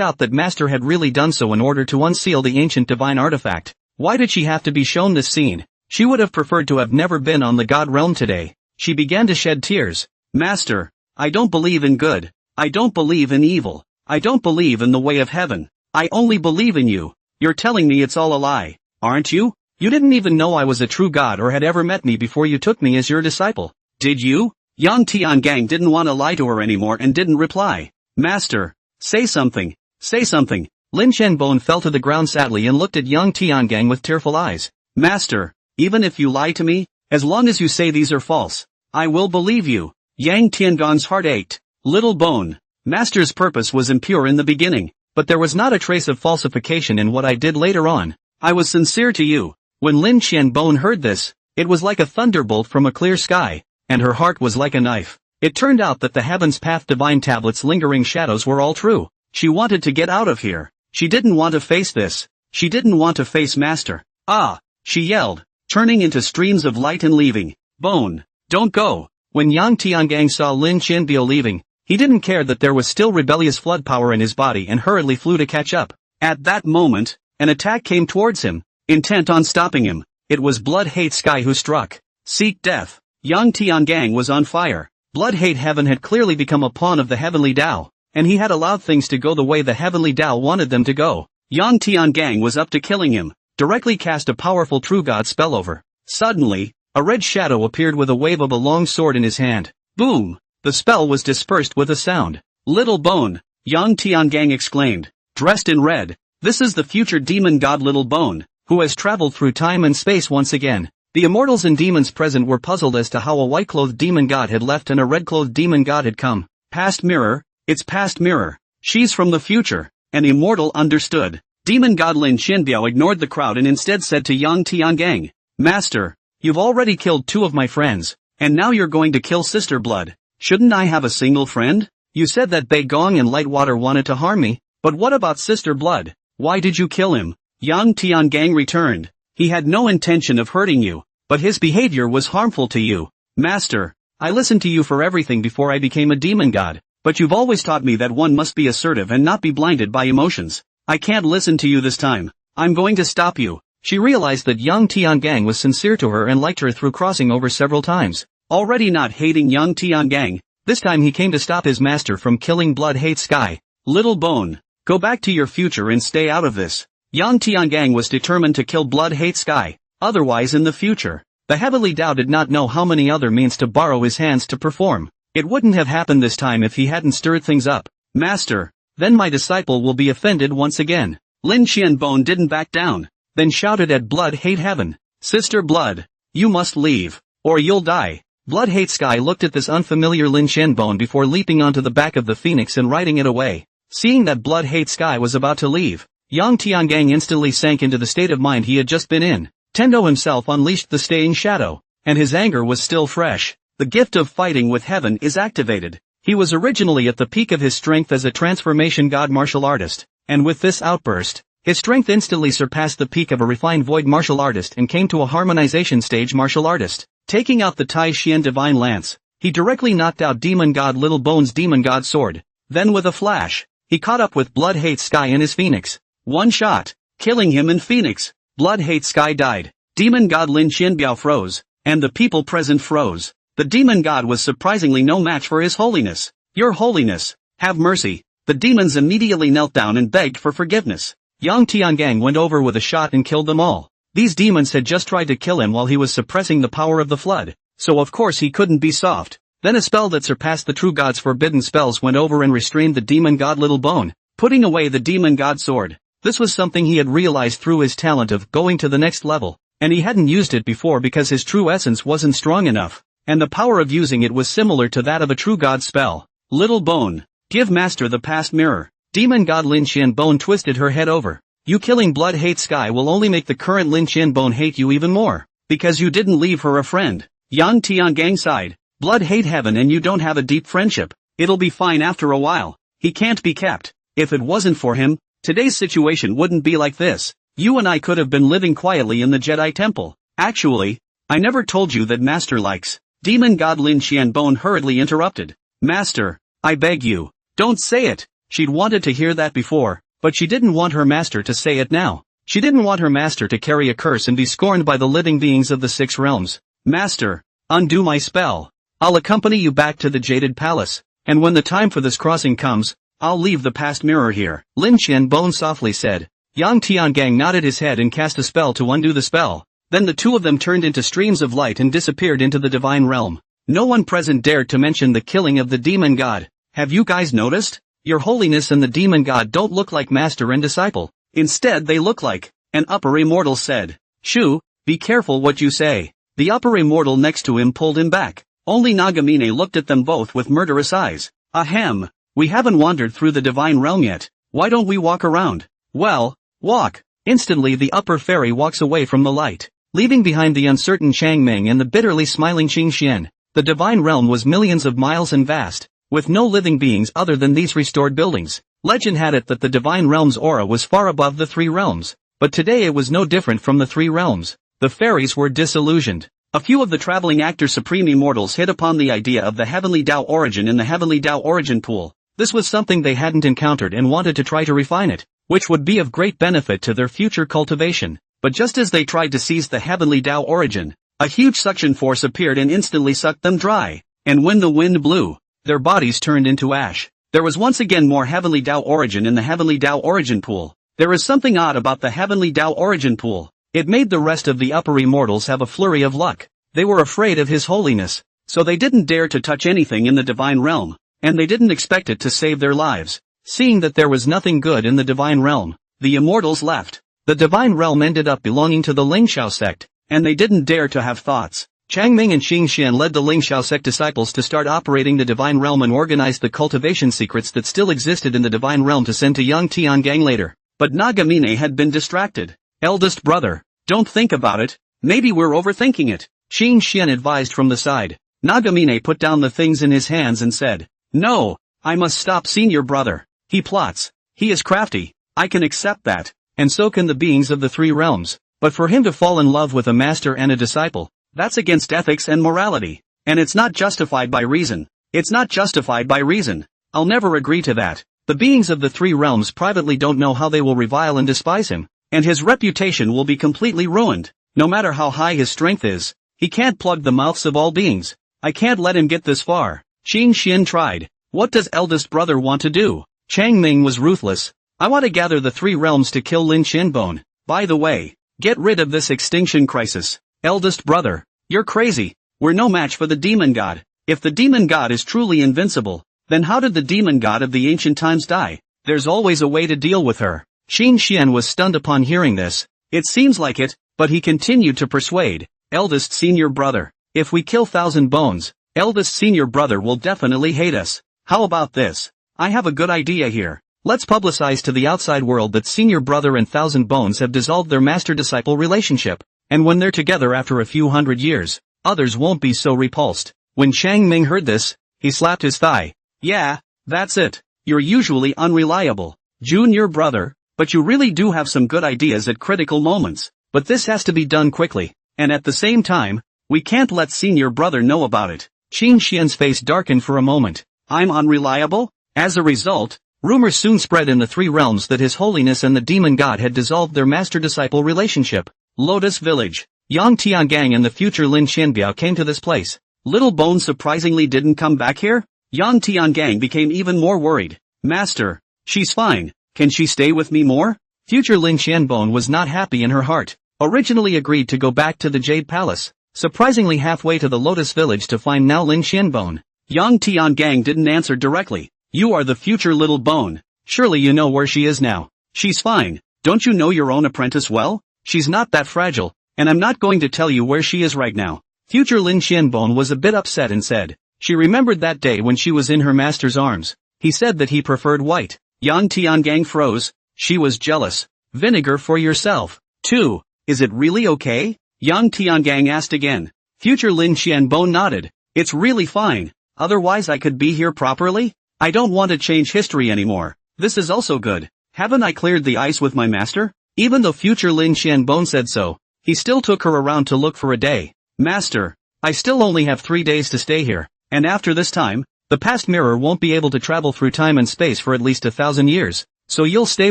[SPEAKER 1] out that Master had really done so in order to unseal the ancient divine artifact. Why did she have to be shown this scene? She would have preferred to have never been on the God realm today. She began to shed tears. Master, I don't believe in good. I don't believe in evil. I don't believe in the way of heaven. I only believe in you. You're telling me it's all a lie, aren't you? You didn't even know I was a true god or had ever met me before you took me as your disciple. Did you? Yang Tiangang didn't want to lie to her anymore and didn't reply. Master, say something. Say something. Lin Shenbone fell to the ground sadly and looked at Yang Tiangang with tearful eyes. Master, even if you lie to me, as long as you say these are false, I will believe you. Yang Tiangong's heart ached. Little bone. Master's purpose was impure in the beginning, but there was not a trace of falsification in what I did later on. I was sincere to you. When Lin Xianbone heard this, it was like a thunderbolt from a clear sky, and her heart was like a knife. It turned out that the Heaven's Path Divine Tablet's lingering shadows were all true. She wanted to get out of here. She didn't want to face this. She didn't want to face Master. Ah! She yelled, turning into streams of light and leaving. Bone, don't go. When Yang Tiangang saw Lin Qianbiao leaving, he didn't care that there was still rebellious flood power in his body and hurriedly flew to catch up. At that moment, an attack came towards him, intent on stopping him. It was Blood Hate Sky who struck. Seek death. Yang Tiangang was on fire. Blood Hate Heaven had clearly become a pawn of the Heavenly Tao, and he had allowed things to go the way the Heavenly Tao wanted them to go. Yang Tiangang was up to killing him, directly cast a powerful true god spell over. Suddenly, a red shadow appeared with a wave of a long sword in his hand. Boom! The spell was dispersed with a sound. Little Bone, Yang Tiangang exclaimed, dressed in red. This is the future demon god Little Bone, who has traveled through time and space once again. The immortals and demons present were puzzled as to how a white-clothed demon god had left and a red-clothed demon god had come. Past mirror, it's past mirror. She's from the future. An immortal understood. Demon god Lin Xianbiao ignored the crowd and instead said to Yang Tiangang, Master, you've already killed 2 of my friends, and now you're going to kill Sister Blood. Shouldn't I have a single friend? You said that Bei Gong and Lightwater wanted to harm me, but what about Sister Blood? Why did you kill him? Yang Tiangang returned. He had no intention of hurting you, but his behavior was harmful to you. Master, I listened to you for everything before I became a demon god, but you've always taught me that one must be assertive and not be blinded by emotions. I can't listen to you this time. I'm going to stop you. She realized that Yang Tiangang was sincere to her and liked her through crossing over several times. Already not hating Yang Tiangang, this time he came to stop his master from killing Blood Hate Sky. Little Bone, go back to your future and stay out of this. Yang Tiangang was determined to kill Blood Hate Sky, otherwise in the future, the Heavenly Tao did not know how many other means to borrow his hands to perform. It wouldn't have happened this time if he hadn't stirred things up. Master, then my disciple will be offended once again. Lin Xianbone didn't back down, then shouted at Blood Hate Heaven, Sister Blood, you must leave, or you'll die. Blood Hate Sky looked at this unfamiliar Lin Xianbone before leaping onto the back of the phoenix and riding it away. Seeing that Blood Hate Sky was about to leave, Yang Tiangang instantly sank into the state of mind he had just been in. Tendo himself unleashed the staying shadow, and his anger was still fresh. The gift of fighting with heaven is activated. He was originally at the peak of his strength as a transformation god martial artist, and with this outburst, his strength instantly surpassed the peak of a refined void martial artist and came to a harmonization stage martial artist. Taking out the Tai Xian divine lance, he directly knocked out demon god Little Bone's demon god sword. Then with a flash, he caught up with Blood Hate Sky in his phoenix. One shot, killing him in phoenix. Blood Hate Sky died. Demon god Lin Xianbiao froze, and the people present froze. The demon god was surprisingly no match for his holiness. Your holiness, have mercy. The demons immediately knelt down and begged for forgiveness. Yang Tiangang went over with a shot and killed them all. These demons had just tried to kill him while he was suppressing the power of the flood, so of course he couldn't be soft. Then a spell that surpassed the true god's forbidden spells went over and restrained the demon god Little Bone, putting away the demon god sword. This was something he had realized through his talent of going to the next level, and he hadn't used it before because his true essence wasn't strong enough, and the power of using it was similar to that of a true god spell. Little Bone, give master the past mirror. Demon god Lin Xianbone twisted her head over. You killing Blood Hate Sky will only make the current Lin Xianbone hate you even more, because you didn't leave her a friend. Yang Tiangang sighed. Blood hate heaven and you don't have a deep friendship. It'll be fine after a while. He can't be kept. If it wasn't for him, today's situation wouldn't be like this. You and I could have been living quietly in the Jedi Temple. Actually, I never told you that Master likes. Demon god Lin Xianbone hurriedly interrupted. Master, I beg you, don't say it. She'd wanted to hear that before, but she didn't want her master to say it now. She didn't want her master to carry a curse and be scorned by the living beings of the 6 realms. Master, undo my spell. I'll accompany you back to the Jaded Palace, and when the time for this crossing comes, I'll leave the past mirror here. Lin Xianbone softly said. Yang Tiangang nodded his head and cast a spell to undo the spell. Then the 2 of them turned into streams of light and disappeared into the divine realm. No one present dared to mention the killing of the demon god. Have you guys noticed? Your holiness and the demon god don't look like master and disciple. Instead they look like, an upper immortal said. Shu, be careful what you say. The upper immortal next to him pulled him back. Only Nagamine looked at them both with murderous eyes. Ahem, we haven't wandered through the divine realm yet. Why don't we walk around? Well, walk. Instantly the upper fairy walks away from the light, leaving behind the uncertain Chang Ming and the bitterly smiling Qing Xian. The divine realm was millions of miles and vast, with no living beings other than these restored buildings. Legend had it that the divine realm's aura was far above the 3 realms, but today it was no different from the 3 realms. The fairies were disillusioned. A few of the traveling actor supreme immortals hit upon the idea of the Heavenly Tao origin in the Heavenly Tao origin pool. This was something they hadn't encountered and wanted to try to refine it, which would be of great benefit to their future cultivation. But just as they tried to seize the Heavenly Tao origin, a huge suction force appeared and instantly sucked them dry. And when the wind blew, their bodies turned into ash. There was once again more Heavenly Tao origin in the Heavenly Tao origin pool. There is something odd about the Heavenly Tao origin pool. It made the rest of the upper immortals have a flurry of luck. They were afraid of His Holiness, so they didn't dare to touch anything in the divine realm, and they didn't expect it to save their lives. Seeing that there was nothing good in the divine realm, the immortals left. The divine realm ended up belonging to the Lingxiao sect, and they didn't dare to have thoughts. Changming and Xingxian led the Lingxiao sect disciples to start operating the divine realm and organized the cultivation secrets that still existed in the divine realm to send to young Tiangang later. But Nagamine had been distracted. Eldest brother, don't think about it, maybe we're overthinking it, Xingxian advised from the side. Nagamine put down the things in his hands and said, no, I must stop senior brother. He plots. He is crafty. I can accept that, and so can the beings of the three realms. But for him to fall in love with a master and a disciple, that's against ethics and morality. And it's not justified by reason. It's not justified by reason. I'll never agree to that. The beings of the three realms privately don't know how they will revile and despise him, and his reputation will be completely ruined. No matter how high his strength is, he can't plug the mouths of all beings. I can't let him get this far. Xingxian tried. What does eldest brother want to do? Changming was ruthless. I want to gather the three realms to kill Lin Qianbone. By the way, get rid of this extinction crisis. Eldest brother, you're crazy. We're no match for the demon god. If the demon god is truly invincible, then how did the demon god of the ancient times die? There's always a way to deal with her. Xingxian was stunned upon hearing this. It seems like it, but he continued to persuade. Eldest senior brother, if we kill Thousand Bones, eldest senior brother will definitely hate us. How about this? I have a good idea here. Let's publicize to the outside world that senior brother and Thousand Bones have dissolved their master-disciple relationship, and when they're together after a few hundred years, others won't be so repulsed. When Chang Ming heard this, he slapped his thigh. Yeah, that's it. You're usually unreliable, junior brother, but you really do have some good ideas at critical moments. But this has to be done quickly, and at the same time, we can't let senior brother know about it. Xingxian's face darkened for a moment. I'm unreliable? As a result, rumors soon spread in the three realms that His Holiness and the demon god had dissolved their master-disciple relationship. Lotus Village. Yang Tiangang and the future Lin Qianbiao came to this place. Little Bone surprisingly didn't come back here? Yang Tiangang became even more worried. Master, she's fine, can she stay with me more? Future Lin Qianbone was not happy in her heart. Originally agreed to go back to the Jade Palace, surprisingly halfway to the Lotus Village to find now Lin Qianbone. Yang Tiangang didn't answer directly. You are the future Little Bone. Surely you know where she is now. She's fine. Don't you know your own apprentice well? She's not that fragile, and I'm not going to tell you where she is right now. Future Lin Qianbone was a bit upset and said, she remembered that day when she was in her master's arms. He said that he preferred white. Yang Tiangang froze. She was jealous. Vinegar for yourself, too. Is it really okay? Yang Tiangang asked again. Future Lin Qianbone nodded. It's really fine. Otherwise I could be here properly? I don't want to change history anymore. This is also good. Haven't I cleared the ice with my master? Even though future Lin Qianbone said so, he still took her around to look for a day. Master, I still only have 3 days to stay here, and after this time, the past mirror won't be able to travel through time and space for at least 1,000 years, so you'll stay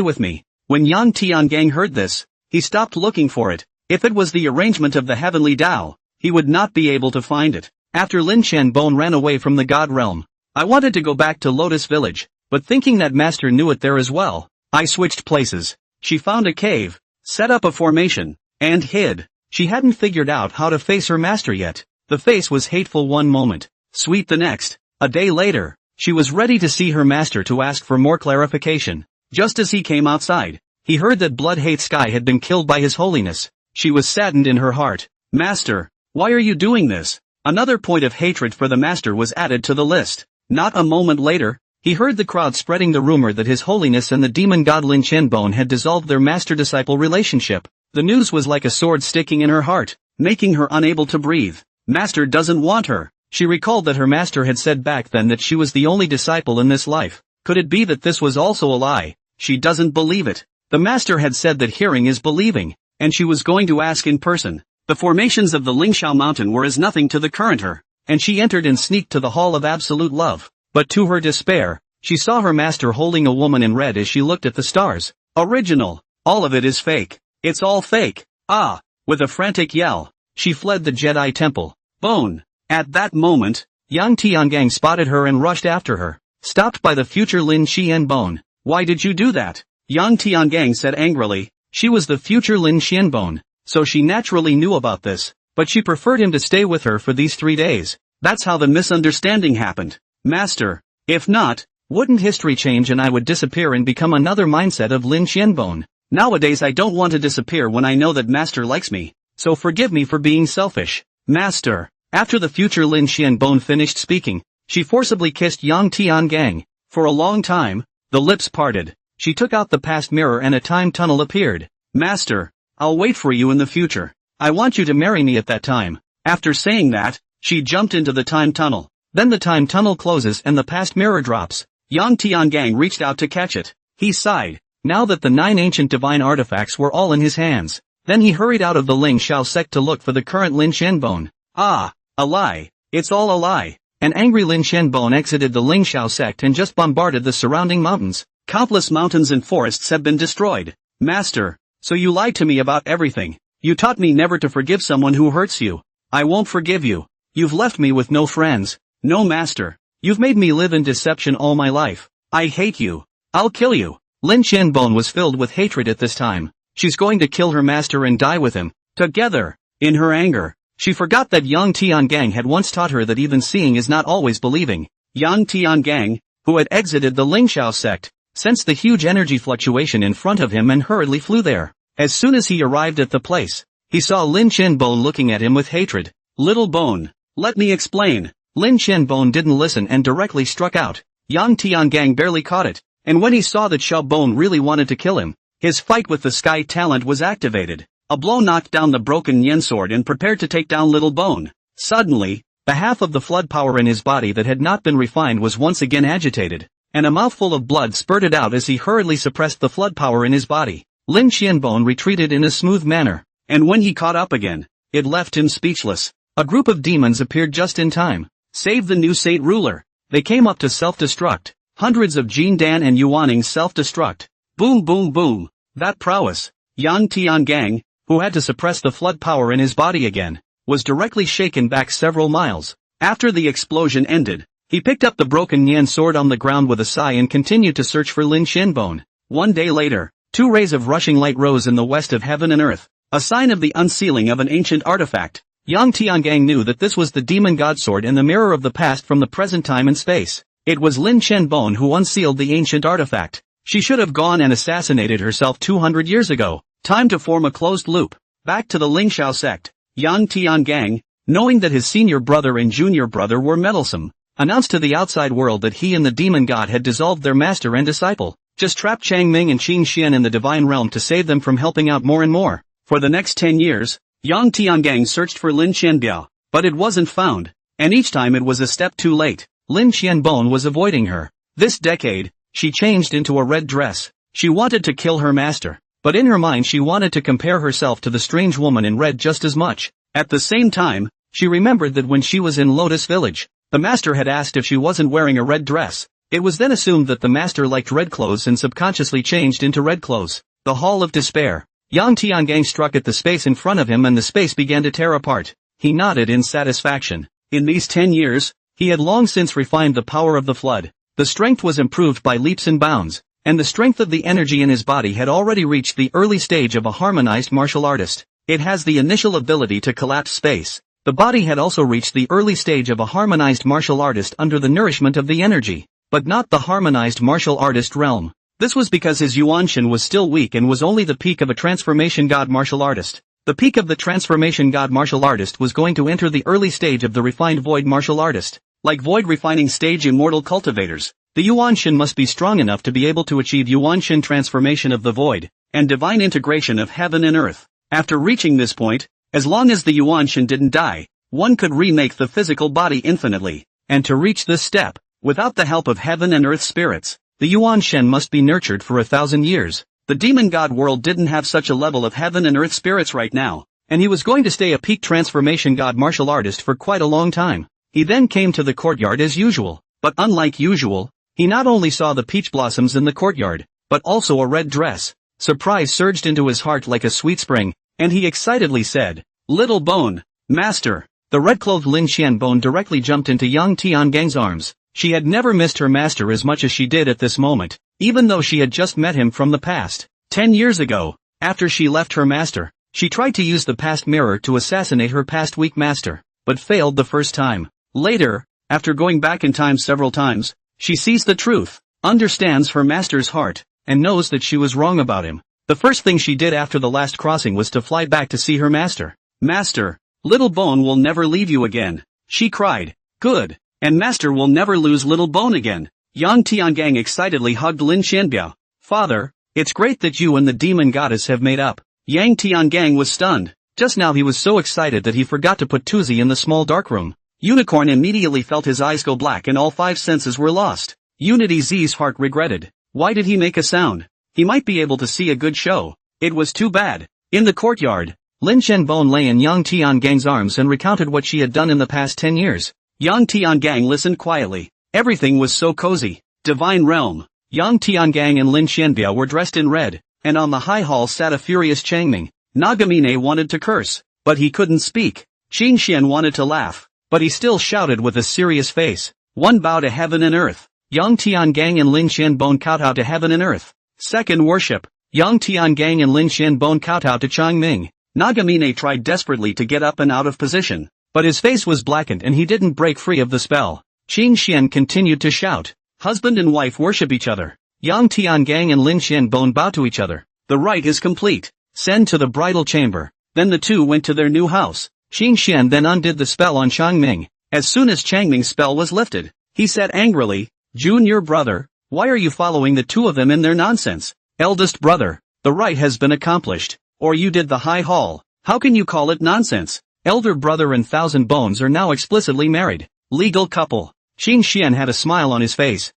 [SPEAKER 1] with me. When Yang Tiangang heard this, he stopped looking for it. If it was the arrangement of the Heavenly Tao, he would not be able to find it. After Lin Qianbone ran away from the God Realm, I wanted to go back to Lotus Village, but thinking that Master knew it there as well, I switched places. She found a cave, set up a formation, and hid. She hadn't figured out how to face her master yet. The face was hateful one moment, sweet the next. A day later, she was ready to see her master to ask for more clarification. Just as he came outside, he heard that Blood-Hate Sky had been killed by His Holiness. She was saddened in her heart. Master, why are you doing this? Another point of hatred for the master was added to the list. Not a moment later, he heard the crowd spreading the rumor that His Holiness and the demon god Lin Qianbone had dissolved their master-disciple relationship. The news was like a sword sticking in her heart, making her unable to breathe. Master doesn't want her. She recalled that her master had said back then that she was the only disciple in this life. Could it be that this was also a lie? She doesn't believe it. The master had said that hearing is believing, and she was going to ask in person. The formations of the Lingxiao mountain were as nothing to the current her, and she entered and sneaked to the Hall of Absolute Love. But to her despair, she saw her master holding a woman in red as she looked at the stars. Original. All of it is fake. It's all fake. Ah! With a frantic yell, she fled the Jedi Temple. Bone. At that moment, Yang Tiangang spotted her and rushed after her, stopped by the future Lin Qianbone. Why did you do that? Yang Tiangang said angrily. She was the future Lin Xianbone, so she naturally knew about this, but she preferred him to stay with her for these 3 days. That's how the misunderstanding happened. Master. If not, wouldn't history change and I would disappear and become another mindset of Lin Xianbone? Nowadays I don't want to disappear when I know that Master likes me, so forgive me for being selfish. Master. After the future Lin Xianbone finished speaking, she forcibly kissed Yang Tiangang. For a long time, the lips parted. She took out the past mirror and a time tunnel appeared. Master, I'll wait for you in the future. I want you to marry me at that time. After saying that, she jumped into the time tunnel. Then the time tunnel closes and the past mirror drops. Yang Tiangang reached out to catch it. He sighed. Now that the 9 ancient divine artifacts were all in his hands, then he hurried out of the Ling Xiao sect to look for the current Lin Xianbone. Ah, a lie. It's all a lie. An angry Lin Xianbone exited the Ling Xiao sect and just bombarded the surrounding mountains. Countless mountains and forests have been destroyed. Master, so you lied to me about everything. You taught me never to forgive someone who hurts you. I won't forgive you. You've left me with no friends. No master. You've made me live in deception all my life. I hate you. I'll kill you. Lin Xianbone was filled with hatred at this time. She's going to kill her master and die with him. Together. In her anger, she forgot that Yang Tiangang had once taught her that even seeing is not always believing. Yang Tiangang, who had exited the Ling Xiao sect, sensed the huge energy fluctuation in front of him and hurriedly flew there. As soon as he arrived at the place, he saw Lin Xianbone looking at him with hatred. Little bone. Let me explain. Lin Xianbone didn't listen and directly struck out. Yang Tiangang barely caught it, and when he saw that Xiaobone really wanted to kill him, his fight with the sky talent was activated. A blow knocked down the broken yen sword and prepared to take down Little Bone. Suddenly, the half of the flood power in his body that had not been refined was once again agitated, and a mouthful of blood spurted out as he hurriedly suppressed the flood power in his body. Lin Xianbone retreated in a smooth manner, and when he caught up again, it left him speechless. A group of demons appeared just in time. Save the new Sate ruler. They came up to self-destruct. Hundreds of Jin Dan and Yuaning self-destruct. Boom boom boom. That prowess. Yang Tiangang, who had to suppress the flood power in his body again, was directly shaken back several miles. After the explosion ended, he picked up the broken yen sword on the ground with a sigh and continued to search for Lin Xianbone. 1 day later, 2 rays of rushing light rose in the west of heaven and earth, a sign of the unsealing of an ancient artifact. Yang Tiangang knew that this was the demon god sword in the mirror of the past from the present time and space. It was Lin Xianbone who unsealed the ancient artifact. She should have gone and assassinated herself 200 years ago. Time to form a closed loop. Back to the Ling Xiao sect. Yang Tiangang, knowing that his senior brother and junior brother were meddlesome, announced to the outside world that he and the demon god had dissolved their master and disciple, just trapped Chang Ming and Qing Xian in the divine realm to save them from helping out more and more. For the next 10 years, Yang Tiangang searched for Lin Xianbiao, but it wasn't found, and each time it was a step too late. Lin Xianbone was avoiding her. This decade, she changed into a red dress. She wanted to kill her master, but in her mind she wanted to compare herself to the strange woman in red just as much. At the same time, she remembered that when she was in Lotus Village, the master had asked if she wasn't wearing a red dress. It was then assumed that the master liked red clothes and subconsciously changed into red clothes. The Hall of Despair. Yang Tiangang struck at the space in front of him and the space began to tear apart. He nodded in satisfaction. In these 10 years, he had long since refined the power of the flood. The strength was improved by leaps and bounds, and the strength of the energy in his body had already reached the early stage of a harmonized martial artist. It has the initial ability to collapse space. The body had also reached the early stage of a harmonized martial artist under the nourishment of the energy, but not the harmonized martial artist realm. This was because his Yuanshan was still weak and was only the peak of a transformation god martial artist. The peak of the transformation god martial artist was going to enter the early stage of the refined void martial artist. Like void refining stage immortal cultivators, the Yuanshan must be strong enough to be able to achieve Yuanshan transformation of the void, and divine integration of heaven and earth. After reaching this point, as long as the Yuanshan didn't die, one could remake the physical body infinitely. And to reach this step, without the help of heaven and earth spirits, the Yuanshan must be nurtured for 1,000 years. The demon god world didn't have such a level of heaven and earth spirits right now, and he was going to stay a peak transformation god martial artist for quite a long time. He then came to the courtyard as usual, but unlike usual, he not only saw the peach blossoms in the courtyard, but also a red dress. Surprise surged into his heart like a sweet spring, and he excitedly said, "Little Bone, Master." The red-clothed Lin Xianbone directly jumped into Yang Tiangang's arms. She had never missed her master as much as she did at this moment. even though she had just met him from the past. 10 years ago, after she left her master, she tried to use the past mirror to assassinate her past weak master, but failed the first time. Later, after going back in time several times, she sees the truth, understands her master's heart, and knows that she was wrong about him. The first thing she did after the last crossing was to fly back to see her master. Master, Little Bone will never leave you again, she cried. Good, and Master will never lose Little Bone again. Yang Tiangang excitedly hugged Lin Xianbiao. Father, it's great that you and the demon goddess have made up. Yang Tiangang was stunned. Just now he was so excited that he forgot to put Tuzi in the small dark room. Unicorn immediately felt his eyes go black and all 5 senses were lost. Unity Z's heart regretted. Why did he make a sound? He might be able to see a good show. It was too bad. In the courtyard, Lin Shenbone lay in Yang Tiangang's arms and recounted what she had done in the past 10 years. Yang Tiangang listened quietly. Everything was so cozy. Divine realm. Yang Tiangang and Lin Xianbiao were dressed in red, and on the high hall sat a furious Changming. Nagamine wanted to curse, but he couldn't speak. Qin Xian wanted to laugh, but he still shouted with a serious face. One bow to heaven and earth. Yang Tiangang and Lin Xianbone kowtow to heaven and earth. Second worship. Yang Tiangang and Lin Xianbone kowtow to Changming. Nagamine tried desperately to get up and out of position, but his face was blackened and he didn't break free of the spell. Qin Xian continued to shout. Husband and wife worship each other. Yang Tiangang and Lin Xianbone bow to each other. The rite is complete. Send to the bridal chamber. Then the two went to their new house. Qin Xian then undid the spell on Changming. As soon as Changming's spell was lifted, he said angrily, Junior brother, why are you following the two of them in their nonsense? Eldest brother, the rite has been accomplished. Or you did the high hall. How can you call it nonsense? Elder brother and Thousand Bones are now explicitly married. Legal couple. Qin Xian had a smile on his face.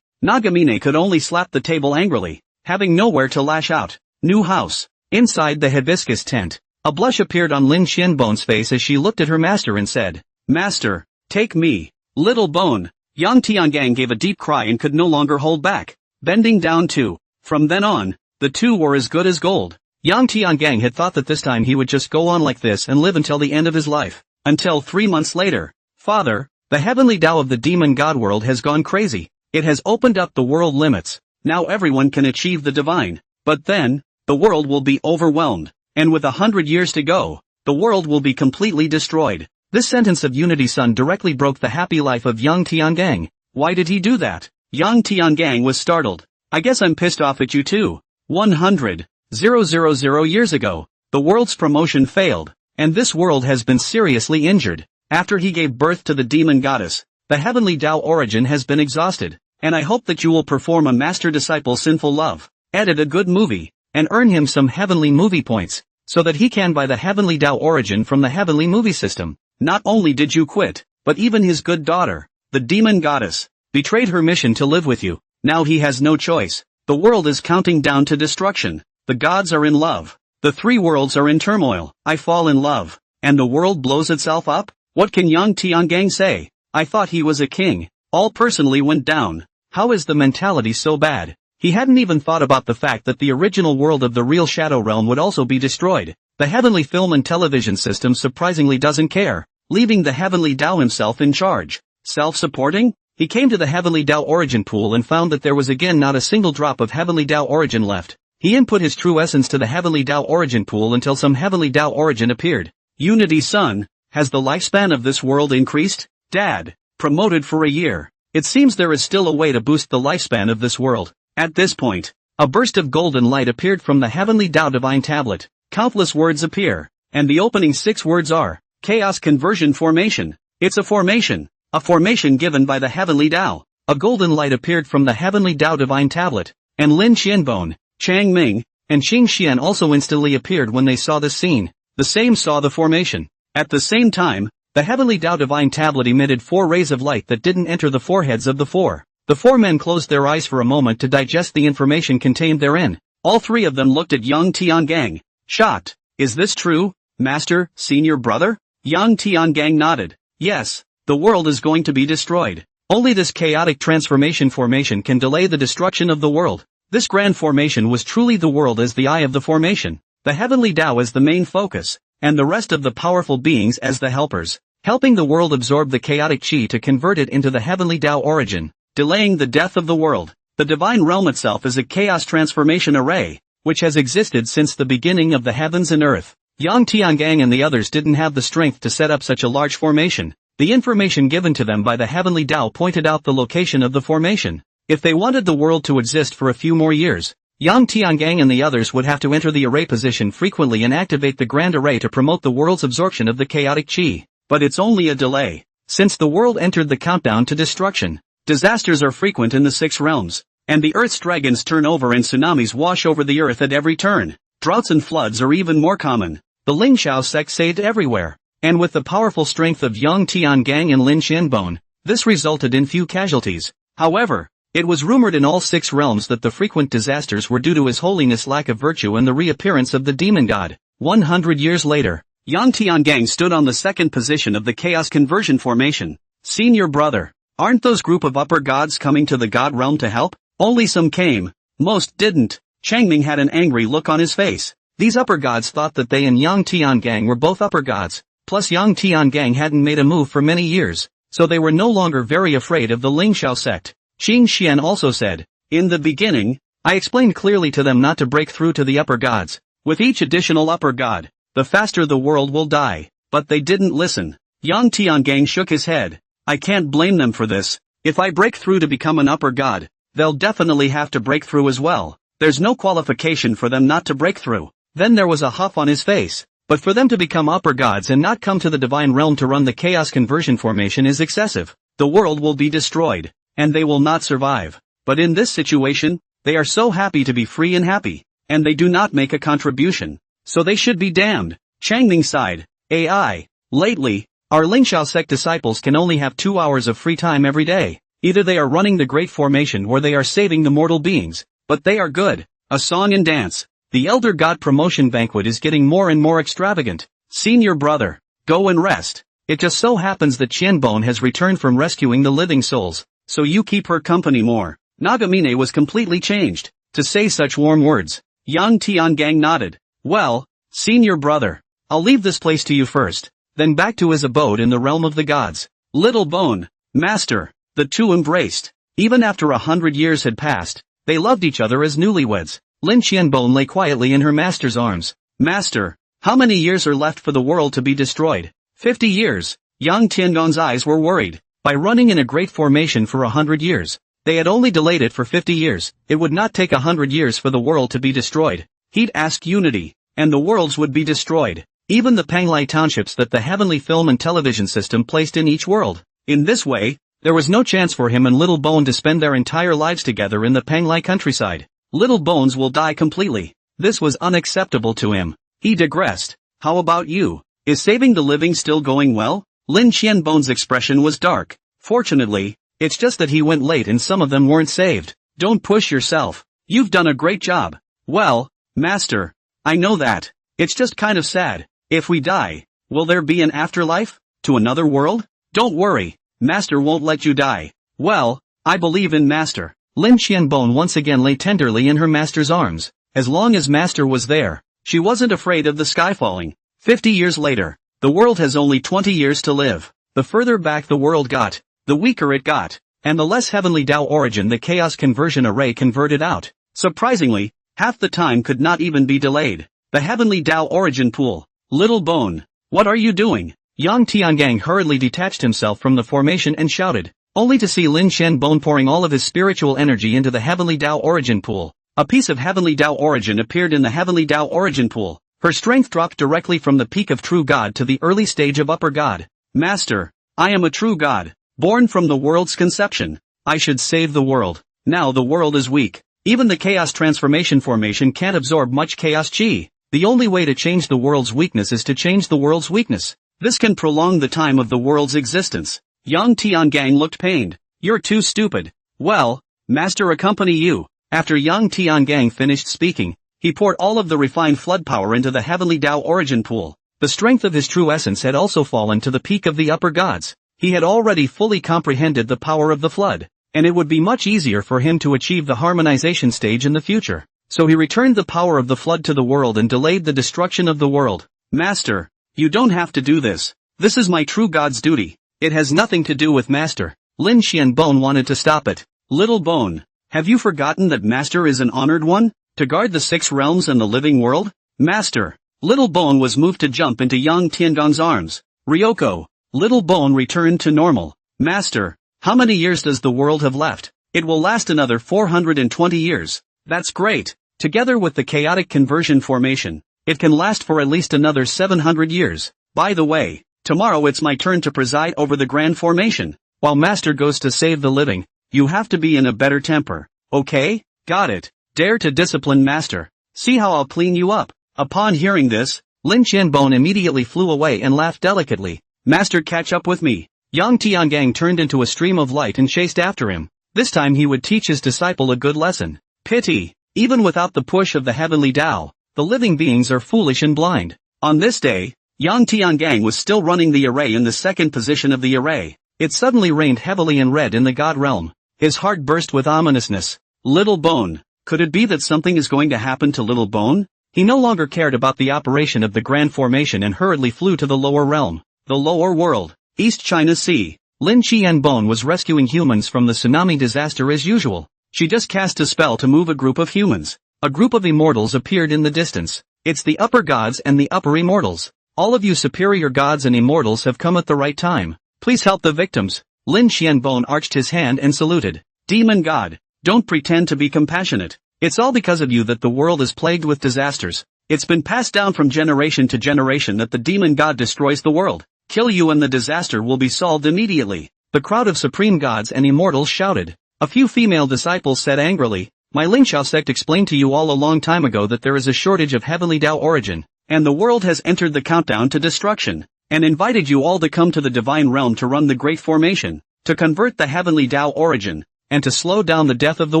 [SPEAKER 1] Nagamine could only slap the table angrily, having nowhere to lash out. New house. Inside the hibiscus tent, a blush appeared on Lin Xianbone's face as she looked at her master and said, Master, take me. Little Bone. Yang Tiangang gave a deep cry and could no longer hold back, bending down too. From then on, the two were as good as gold. Yang Tiangang had thought that this time he would just go on like this and live until the end of his life. Until 3 months later. Father, the heavenly Tao of the demon god world has gone crazy. It has opened up the world limits. Now everyone can achieve the divine. But then, the world will be overwhelmed. And with 100 years to go, the world will be completely destroyed. This sentence of Unity Sun directly broke the happy life of Yang Tiangang. Why did he do that? Yang Tiangang was startled. I guess I'm pissed off at you too. 100,000 years ago, the world's promotion failed, and this world has been seriously injured. After he gave birth to the demon goddess, the heavenly Tao origin has been exhausted, and I hope that you will perform a master-disciple sinful love, edit a good movie, and earn him some heavenly movie points, so that he can buy the heavenly Tao origin from the heavenly movie system. Not only did you quit, but even his good daughter, the demon goddess, betrayed her mission to live with you. Now he has no choice. The world is counting down to destruction. The gods are in love. The 3 worlds are in turmoil. I fall in love, and the world blows itself up? What can Yang Tiangang say? I thought he was a king. All personally went down. How is the mentality so bad? He hadn't even thought about the fact that the original world of the real Shadow Realm would also be destroyed. The heavenly film and television system surprisingly doesn't care, leaving the heavenly Tao himself in charge. Self-supporting? He came to the heavenly Tao origin pool and found that there was again not a single drop of heavenly Tao origin left. He input his true essence to the heavenly Tao origin pool until some heavenly Tao origin appeared. Unity Sun, has the lifespan of this world increased? Dad, promoted for a year. It seems there is still a way to boost the lifespan of this world. At this point, a burst of golden light appeared from the heavenly Tao divine tablet. Countless words appear, and the opening 6 words are, Chaos Conversion Formation. It's a formation given by the heavenly Tao. A golden light appeared from the heavenly Tao divine tablet, and Lin Xianbone, Chang Ming, and Qin Xian also instantly appeared when they saw this scene. The same saw the formation. At the same time, the heavenly Tao divine tablet emitted 4 rays of light that didn't enter the foreheads of the 4. The 4 men closed their eyes for a moment to digest the information contained therein. All 3 of them looked at Yang Tiangang, shocked. Is this true, Master, Senior Brother? Yang Tiangang nodded. Yes, the world is going to be destroyed. Only this chaotic transformation formation can delay the destruction of the world. This grand formation was truly the world as the eye of the formation, the heavenly Tao as the main focus, and the rest of the powerful beings as the helpers, helping the world absorb the chaotic chi to convert it into the heavenly Tao origin, delaying the death of the world. The divine realm itself is a chaos transformation array, which has existed since the beginning of the heavens and earth. Yang Tiangang and the others didn't have the strength to set up such a large formation. The information given to them by the heavenly Tao pointed out the location of the formation. If they wanted the world to exist for a few more years, Yang Tiangang and the others would have to enter the array position frequently and activate the grand array to promote the world's absorption of the chaotic qi. But it's only a delay. Since the world entered the countdown to destruction, disasters are frequent in the 6 realms, and the earth's dragons turn over and tsunamis wash over the earth at every turn. Droughts and floods are even more common. The Ling Xiao sect saved everywhere, and with the powerful strength of Yang Tiangang and Lin Qianbone, this resulted in few casualties. However, it was rumored in all 6 realms that the frequent disasters were due to His Holiness' lack of virtue and the reappearance of the demon god. 100 years later, Yang Tiangang stood on the 2nd position of the Chaos Conversion Formation. Senior brother, aren't those group of upper gods coming to the god realm to help? Only some came. Most didn't. Changming had an angry look on his face. These upper gods thought that they and Yang Tiangang were both upper gods, plus Yang Tiangang hadn't made a move for many years, so they were no longer very afraid of the Ling Xiao sect. Qin Xian also said, "In the beginning, I explained clearly to them not to break through to the upper gods. With each additional upper god, the faster the world will die." But they didn't listen. Yang Tiangang shook his head. "I can't blame them for this. If I break through to become an upper god, they'll definitely have to break through as well. There's no qualification for them not to break through." Then there was a huff on his face. But for them to become upper gods and not come to the divine realm to run the chaos conversion formation is excessive. The world will be destroyed, and they will not survive. But in this situation, they are so happy to be free and happy, and they do not make a contribution. So they should be damned. Changming sighed. AI. Lately, our Lingxiao sect disciples can only have 2 hours of free time every day. Either they are running the great formation or they are saving the mortal beings. But they are good. A song and dance. The Elder God promotion banquet is getting more and more extravagant. Senior brother, go and rest. It just so happens that Qianbone has returned from rescuing the living souls, so you keep her company more. Nagamine was completely changed to say such warm words. Yang Tiangang nodded. Well, senior brother, I'll leave this place to you first, then back to his abode in the realm of the gods. Little Bone, master, the two embraced. Even after 100 years had passed, they loved each other as newlyweds. Lin Qianbone lay quietly in her master's arms. Master, how many years are left for the world to be destroyed? 50 years. Yang Tiangong's eyes were worried. By running in a great formation for 100 years, they had only delayed it for 50 years. It would not take 100 years for the world to be destroyed. He'd ask unity, and the worlds would be destroyed. Even the Panglai townships that the heavenly film and television system placed in each world. In this way, there was no chance for him and Little Bone to spend their entire lives together in the Panglai countryside. Little Bones will die completely. This was unacceptable to him. He digressed. How about you? Is saving the living still going well? Lin Qianbone's expression was dark. Fortunately, it's just that he went late and some of them weren't saved. Don't push yourself. You've done a great job. Well, master, I know that. It's just kind of sad. If we die, will there be an afterlife? To another world? Don't worry. Master won't let you die. Well, I believe in master. Lin Qianbone once again lay tenderly in her master's arms. As long as master was there, she wasn't afraid of the sky falling. 50 years later, the world has only 20 years to live. The further back the world got, the weaker it got, and the less heavenly Tao origin the chaos conversion array converted out. Surprisingly, half the time could not even be delayed. The heavenly Tao origin pool. Little Bone, what are you doing? Yang Tiangang hurriedly detached himself from the formation and shouted, only to see Lin Qianbone pouring all of his spiritual energy into the heavenly Tao origin pool. A piece of heavenly Tao origin appeared in the heavenly Tao origin pool. Her strength dropped directly from the peak of true God to the early stage of upper God. Master, I am a true God, born from the world's conception. I should save the world. Now the world is weak. Even the chaos transformation formation can't absorb much chaos chi. The only way to change the world's weakness is to change the world's weakness. This can prolong the time of the world's existence. Yang Tiangang looked pained. You're too stupid. Well, master accompany you. After Yang Tiangang finished speaking, he poured all of the refined flood power into the heavenly Tao origin pool. The strength of his true essence had also fallen to the peak of the upper gods. He had already fully comprehended the power of the flood, and it would be much easier for him to achieve the harmonization stage in the future. So he returned the power of the flood to the world and delayed the destruction of the world. Master, you don't have to do this. This is my true God's duty. It has nothing to do with master. Lin Qianbone wanted to stop it. Little Bone, Have you forgotten that Master is an honored one? To guard the 6 realms and the living world? Master. Little Bone was moved to jump into Yang Tiangong's arms. Ryoko. Little Bone returned to normal. Master. How many years does the world have left? It will last another 420 years. That's great. Together with the chaotic conversion formation, it can last for at least another 700 years. By the way, tomorrow it's my turn to preside over the grand formation. While Master goes to save the living, you have to be in a better temper. Okay? Got it. Dare to discipline Master. See how I'll clean you up. Upon hearing this, Lin Qianbone immediately flew away and laughed delicately. Master, catch up with me. Yang Tiangang turned into a stream of light and chased after him. This time he would teach his disciple a good lesson. Pity. Even without the push of the heavenly Tao, the living beings are foolish and blind. On this day, Yang Tiangang was still running the array in the second position of the array. It suddenly rained heavily and red in the God realm. His heart burst with ominousness. Little Bone. Could it be that something is going to happen to Little Bone? He no longer cared about the operation of the grand formation and hurriedly flew to the lower realm. The lower world. East China Sea. Lin Qianbone was rescuing humans from the tsunami disaster as usual. She just cast a spell to move a group of humans. A group of immortals appeared in the distance. It's the upper gods and the upper immortals. All of you superior gods and immortals have come at the right time. Please help the victims. Lin Qianbone arched his hand and saluted. Demon God, don't pretend to be compassionate. It's all because of you that the world is plagued with disasters. It's been passed down from generation to generation that the demon god destroys the world. Kill you and the disaster will be solved immediately. The crowd of supreme gods and immortals shouted. A few female disciples said angrily, my Lingxiao sect explained to you all a long time ago that there is a shortage of heavenly Tao origin, and the world has entered the countdown to destruction, and invited you all to come to the divine realm to run the great formation, to convert the heavenly Tao origin, and to slow down the death of the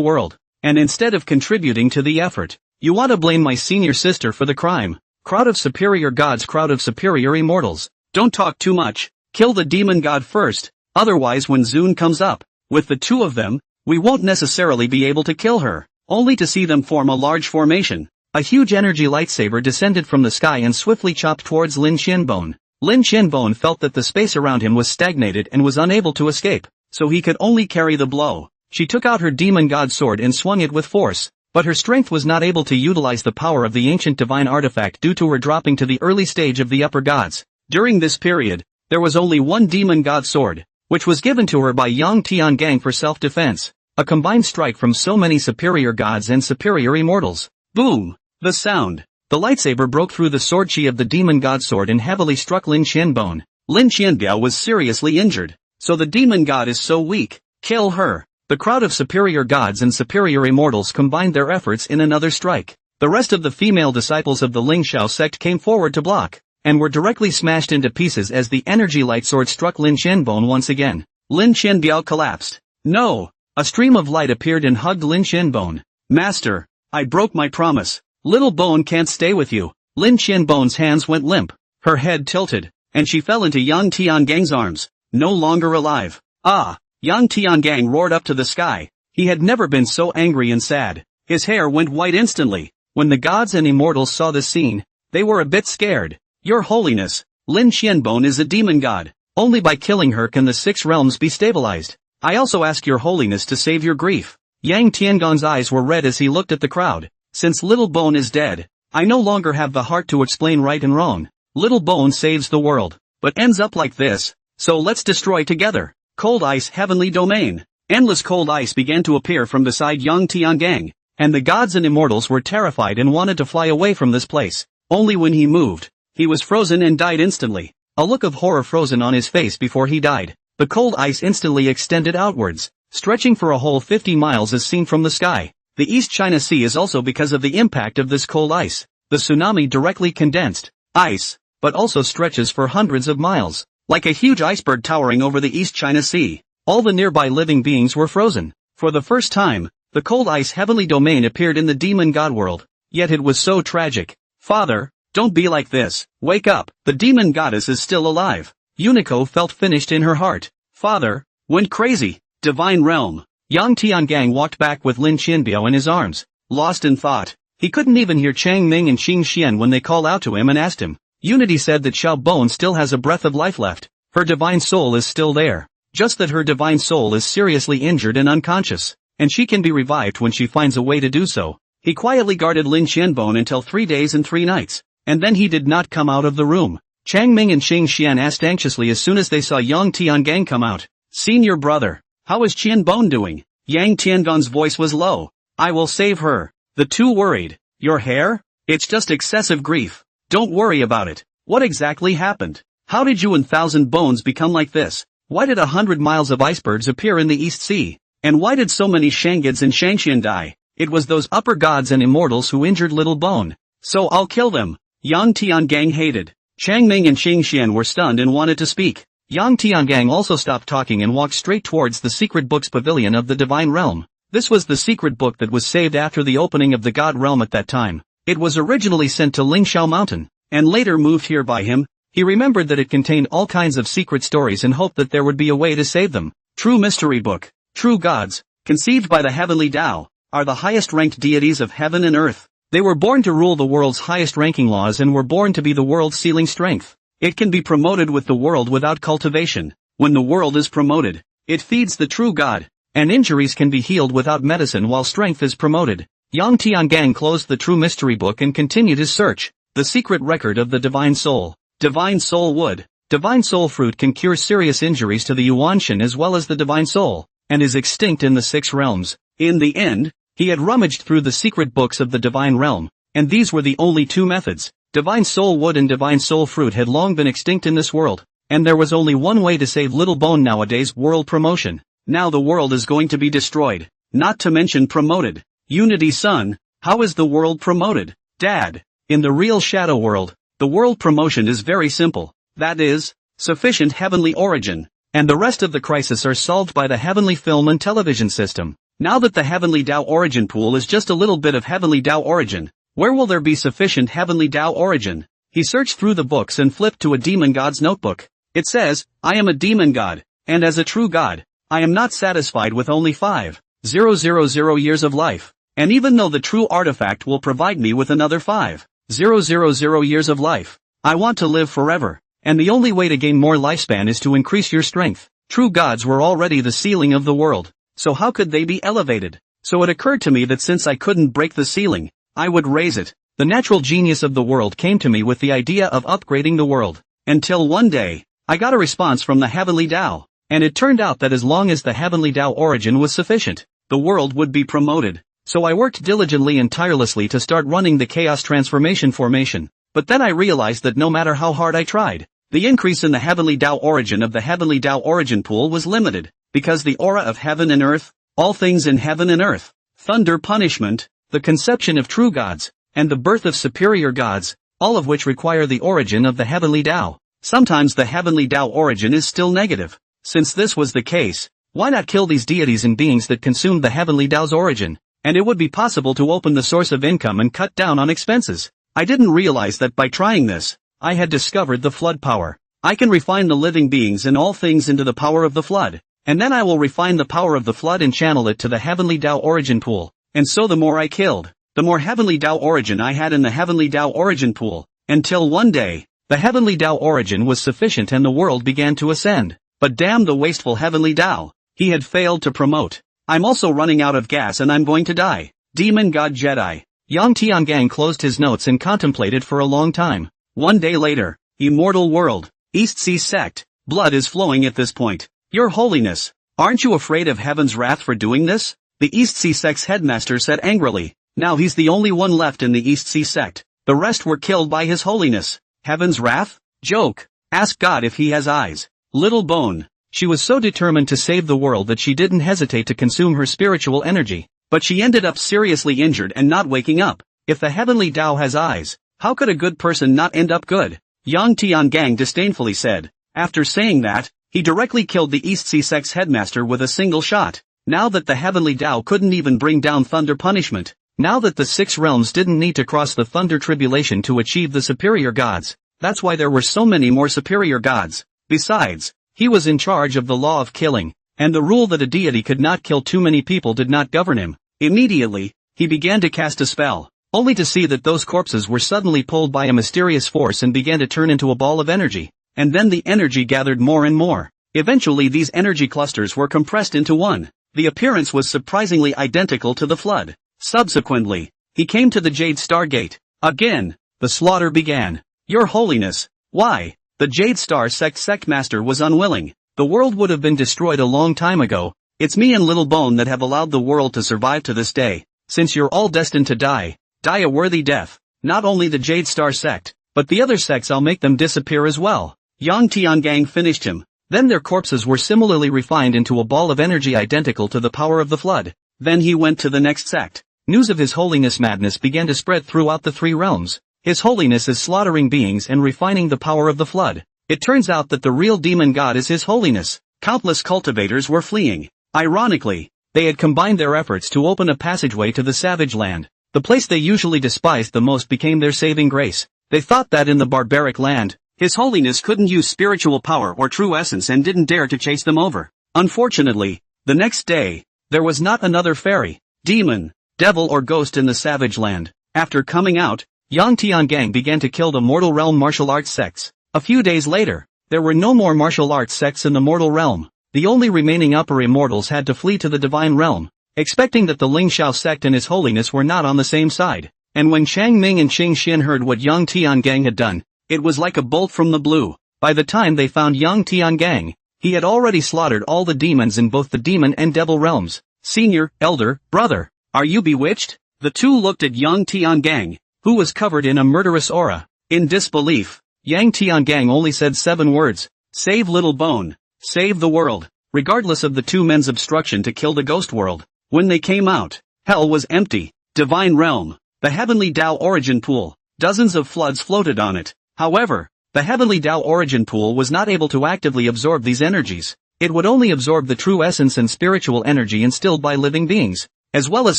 [SPEAKER 1] world. And instead of contributing to the effort, you want to blame my senior sister for the crime. Crowd of superior gods, crowd of superior immortals. Don't talk too much. Kill the demon god first, otherwise when Zune comes up, with the two of them, we won't necessarily be able to kill her, only to see them form a large formation. A huge energy lightsaber descended from the sky and swiftly chopped towards Lin Qianbone. Lin Qianbone felt that the space around him was stagnated and was unable to escape, so he could only carry the blow. She took out her demon god sword and swung it with force, but her strength was not able to utilize the power of the ancient divine artifact due to her dropping to the early stage of the upper gods. During this period, there was only one demon god sword, which was given to her by Yang Tiangang for self-defense, a combined strike from so many superior gods and superior immortals. Boom! The sound. The lightsaber broke through the sword chi of the demon god sword and heavily struck Lin Qianbone. Lin Qianbiao was seriously injured. So the demon god is so weak. Kill her. The crowd of superior gods and superior immortals combined their efforts in another strike. The rest of the female disciples of the Lingxiao sect came forward to block, and were directly smashed into pieces as the energy light sword struck Lin Qianbone once again. Lin Qianbiao collapsed. No! A stream of light appeared and hugged Lin Qianbone. Master, I broke my promise. Little Bone can't stay with you. Lin Qianbone's hands went limp. Her head tilted, and she fell into Yang Tiangang's arms. No longer alive. Ah! Yang Tiangang roared up to the sky. He had never been so angry and sad. His hair went white instantly. When the gods and immortals saw this scene, they were a bit scared. Your Holiness, Lin Qianbone is a demon god. Only by killing her can the 6 realms be stabilized. I also ask your Holiness to save your grief. Yang Tiangong's eyes were red as he looked at the crowd. Since Little Bone is dead, I no longer have the heart to explain right and wrong. Little Bone saves the world, but ends up like this. So let's destroy together. Cold ice heavenly domain. Endless cold ice began to appear from beside Yang Tiangang, and the gods and immortals were terrified and wanted to fly away from this place. Only when he moved, he was frozen and died instantly. A look of horror frozen on his face before he died. The cold ice instantly extended outwards, stretching for a whole 50 miles as seen from the sky. The East China Sea is also because of the impact of this cold ice. The tsunami directly condensed ice, but also stretches for hundreds of miles. Like a huge iceberg towering over the East China Sea, all the nearby living beings were frozen. For the first time, the cold ice heavenly domain appeared in the demon god world. Yet it was so tragic. Father, don't be like this. Wake up. The demon goddess is still alive. Unico felt finished in her heart. Father, went crazy. Divine realm. Yang Tiangang walked back with Lin Qianbiao in his arms, lost in thought. He couldn't even hear Chang Ming and Xing Xian when they called out to him and asked him. Unity said that Xiao Bone still has a breath of life left. Her divine soul is still there. Just that her divine soul is seriously injured and unconscious. and she can be revived when she finds a way to do so. He quietly guarded Lin Qianbone until 3 days and 3 nights, and then he did not come out of the room. Chang Ming and Xing Xian asked anxiously as soon as they saw Yang Tiangang come out. "Senior brother, how is Qianbone doing?" Yang Tiangong's voice was low. "I will save her." The two worried. "Your hair? It's just excessive grief. Don't worry about it. What exactly happened? How did you and Thousand Bones become like this? Why did 100 miles of icebergs appear in the East Sea? And why did so many Shangids and Shangxian die? It was those upper gods and immortals who injured Little Bone. So I'll kill them." Yang Tiangang hated. Chang Ming and Xing Xian were stunned and wanted to speak. Yang Tiangang also stopped talking and walked straight towards the secret book's pavilion of the Divine Realm. This was the secret book that was saved after the opening of the God Realm at that time. It was originally sent to Lingxiao Mountain, and later moved here by him. He remembered that it contained all kinds of secret stories and hoped that there would be a way to save them. True mystery book. True gods, conceived by the heavenly Tao, are the highest-ranked deities of heaven and earth. They were born to rule the world's highest-ranking laws and were born to be the world's sealing strength. It can be promoted with the world without cultivation. When the world is promoted, it feeds the true God, and injuries can be healed without medicine while strength is promoted. Yang Tiangang closed the true mystery book and continued his search. The secret record of the Divine Soul. Divine Soul Wood. Divine Soul Fruit can cure serious injuries to the Yuanshan as well as the Divine Soul, and is extinct in the 6 realms. In the end, he had rummaged through the secret books of the Divine Realm, and these were the only 2 methods. Divine Soul Wood and Divine Soul Fruit had long been extinct in this world, and there was only one way to save Little Bone nowadays: world promotion. Now the world is going to be destroyed, not to mention promoted. Unity son, how is the world promoted? Dad, in the real shadow world, the world promotion is very simple. That is, sufficient heavenly origin, and the rest of the crisis are solved by the heavenly film and television system. Now that the heavenly Tao origin pool is just a little bit of heavenly Tao origin, where will there be sufficient heavenly Tao origin? He searched through the books and flipped to a demon god's notebook. It says, "I am a demon god, and as a true god, I am not satisfied with only 5,000 years of life, and even though the true artifact will provide me with another 5,000 years of life, I want to live forever, and the only way to gain more lifespan is to increase your strength." True gods were already the ceiling of the world, so how could they be elevated? So it occurred to me that since I couldn't break the ceiling, I would raise it. The natural genius of the world came to me with the idea of upgrading the world. Until one day, I got a response from the heavenly Tao, and it turned out that as long as the heavenly Tao origin was sufficient, the world would be promoted. So I worked diligently and tirelessly to start running the chaos transformation formation. But then I realized that no matter how hard I tried, the increase in the heavenly Tao origin of the heavenly Tao origin pool was limited, because the aura of heaven and earth, all things in heaven and earth, thunder punishment, the conception of true gods, and the birth of superior gods, all of which require the origin of the heavenly Tao. Sometimes the heavenly Tao origin is still negative. Since this was the case, why not kill these deities and beings that consumed the heavenly Tao's origin? And it would be possible to open the source of income and cut down on expenses. I didn't realize that by trying this, I had discovered the flood power. I can refine the living beings and all things into the power of the flood, and then I will refine the power of the flood and channel it to the heavenly Tao origin pool. And so the more I killed, the more heavenly Tao origin I had in the heavenly Tao origin pool, until one day, the heavenly Tao origin was sufficient and the world began to ascend. But damn the wasteful heavenly Tao, he had failed to promote. I'm also running out of gas and I'm going to die. Demon God Jedi. Yang Tiangang closed his notes and contemplated for a long time. One day later, immortal world, East Sea sect, blood is flowing at this point. Your Holiness, aren't you afraid of heaven's wrath for doing this? The East Sea sect's headmaster said angrily. Now he's the only one left in the East Sea sect. The rest were killed by His Holiness. Heaven's wrath? Joke. Ask God if he has eyes. Little Bone. She was so determined to save the world that she didn't hesitate to consume her spiritual energy. But she ended up seriously injured and not waking up. If the heavenly Tao has eyes, how could a good person not end up good? Yang Tiangang disdainfully said. After saying that, he directly killed the East Sea sect's headmaster with a single shot. Now that the heavenly Tao couldn't even bring down thunder punishment, now that the 6 realms didn't need to cross the thunder tribulation to achieve the superior gods, that's why there were so many more superior gods. Besides, he was in charge of the law of killing, and the rule that a deity could not kill too many people did not govern him. Immediately, he began to cast a spell, only to see that those corpses were suddenly pulled by a mysterious force and began to turn into a ball of energy. And then the energy gathered more and more. Eventually these energy clusters were compressed into one. The appearance was surprisingly identical to the flood. Subsequently, he came to the Jade Star Gate. Again, the slaughter began. Your Holiness, why? The Jade Star sect master was unwilling. The world would have been destroyed a long time ago. It's me and Little Bone that have allowed the world to survive to this day. Since you're all destined to die a worthy death. Not only the Jade Star sect, but the other sects, I'll make them disappear as well. Yang Tiangang finished him. Then their corpses were similarly refined into a ball of energy identical to the power of the flood. Then he went to the next sect. News of His Holiness' madness began to spread throughout the 3 realms. His Holiness is slaughtering beings and refining the power of the flood. It turns out that the real demon god is His Holiness. Countless cultivators were fleeing. Ironically, they had combined their efforts to open a passageway to the savage land. The place they usually despised the most became their saving grace. They thought that in the barbaric land, His Holiness couldn't use spiritual power or true essence and didn't dare to chase them over. Unfortunately, the next day, there was not another fairy, demon, devil or ghost in the savage land. After coming out, Yang Tiangang began to kill the mortal realm martial arts sects. A few days later, there were no more martial arts sects in the mortal realm. The only remaining upper immortals had to flee to the divine realm, expecting that the Ling Xiao sect and His Holiness were not on the same side. And when Chang Ming and Qing Xin heard what Yang Tiangang had done, it was like a bolt from the blue. By the time they found Yang Tiangang, he had already slaughtered all the demons in both the demon and devil realms. Senior, elder, brother, are you bewitched? The two looked at Yang Tiangang, who was covered in a murderous aura. In disbelief, Yang Tiangang only said 7 words. Save Little Bone. Save the world. Regardless of the 2 men's obstruction to kill the ghost world. When they came out, hell was empty. Divine realm. The heavenly Tao origin pool. Dozens of floods floated on it. However, the heavenly Tao origin pool was not able to actively absorb these energies. It would only absorb the true essence and spiritual energy instilled by living beings, as well as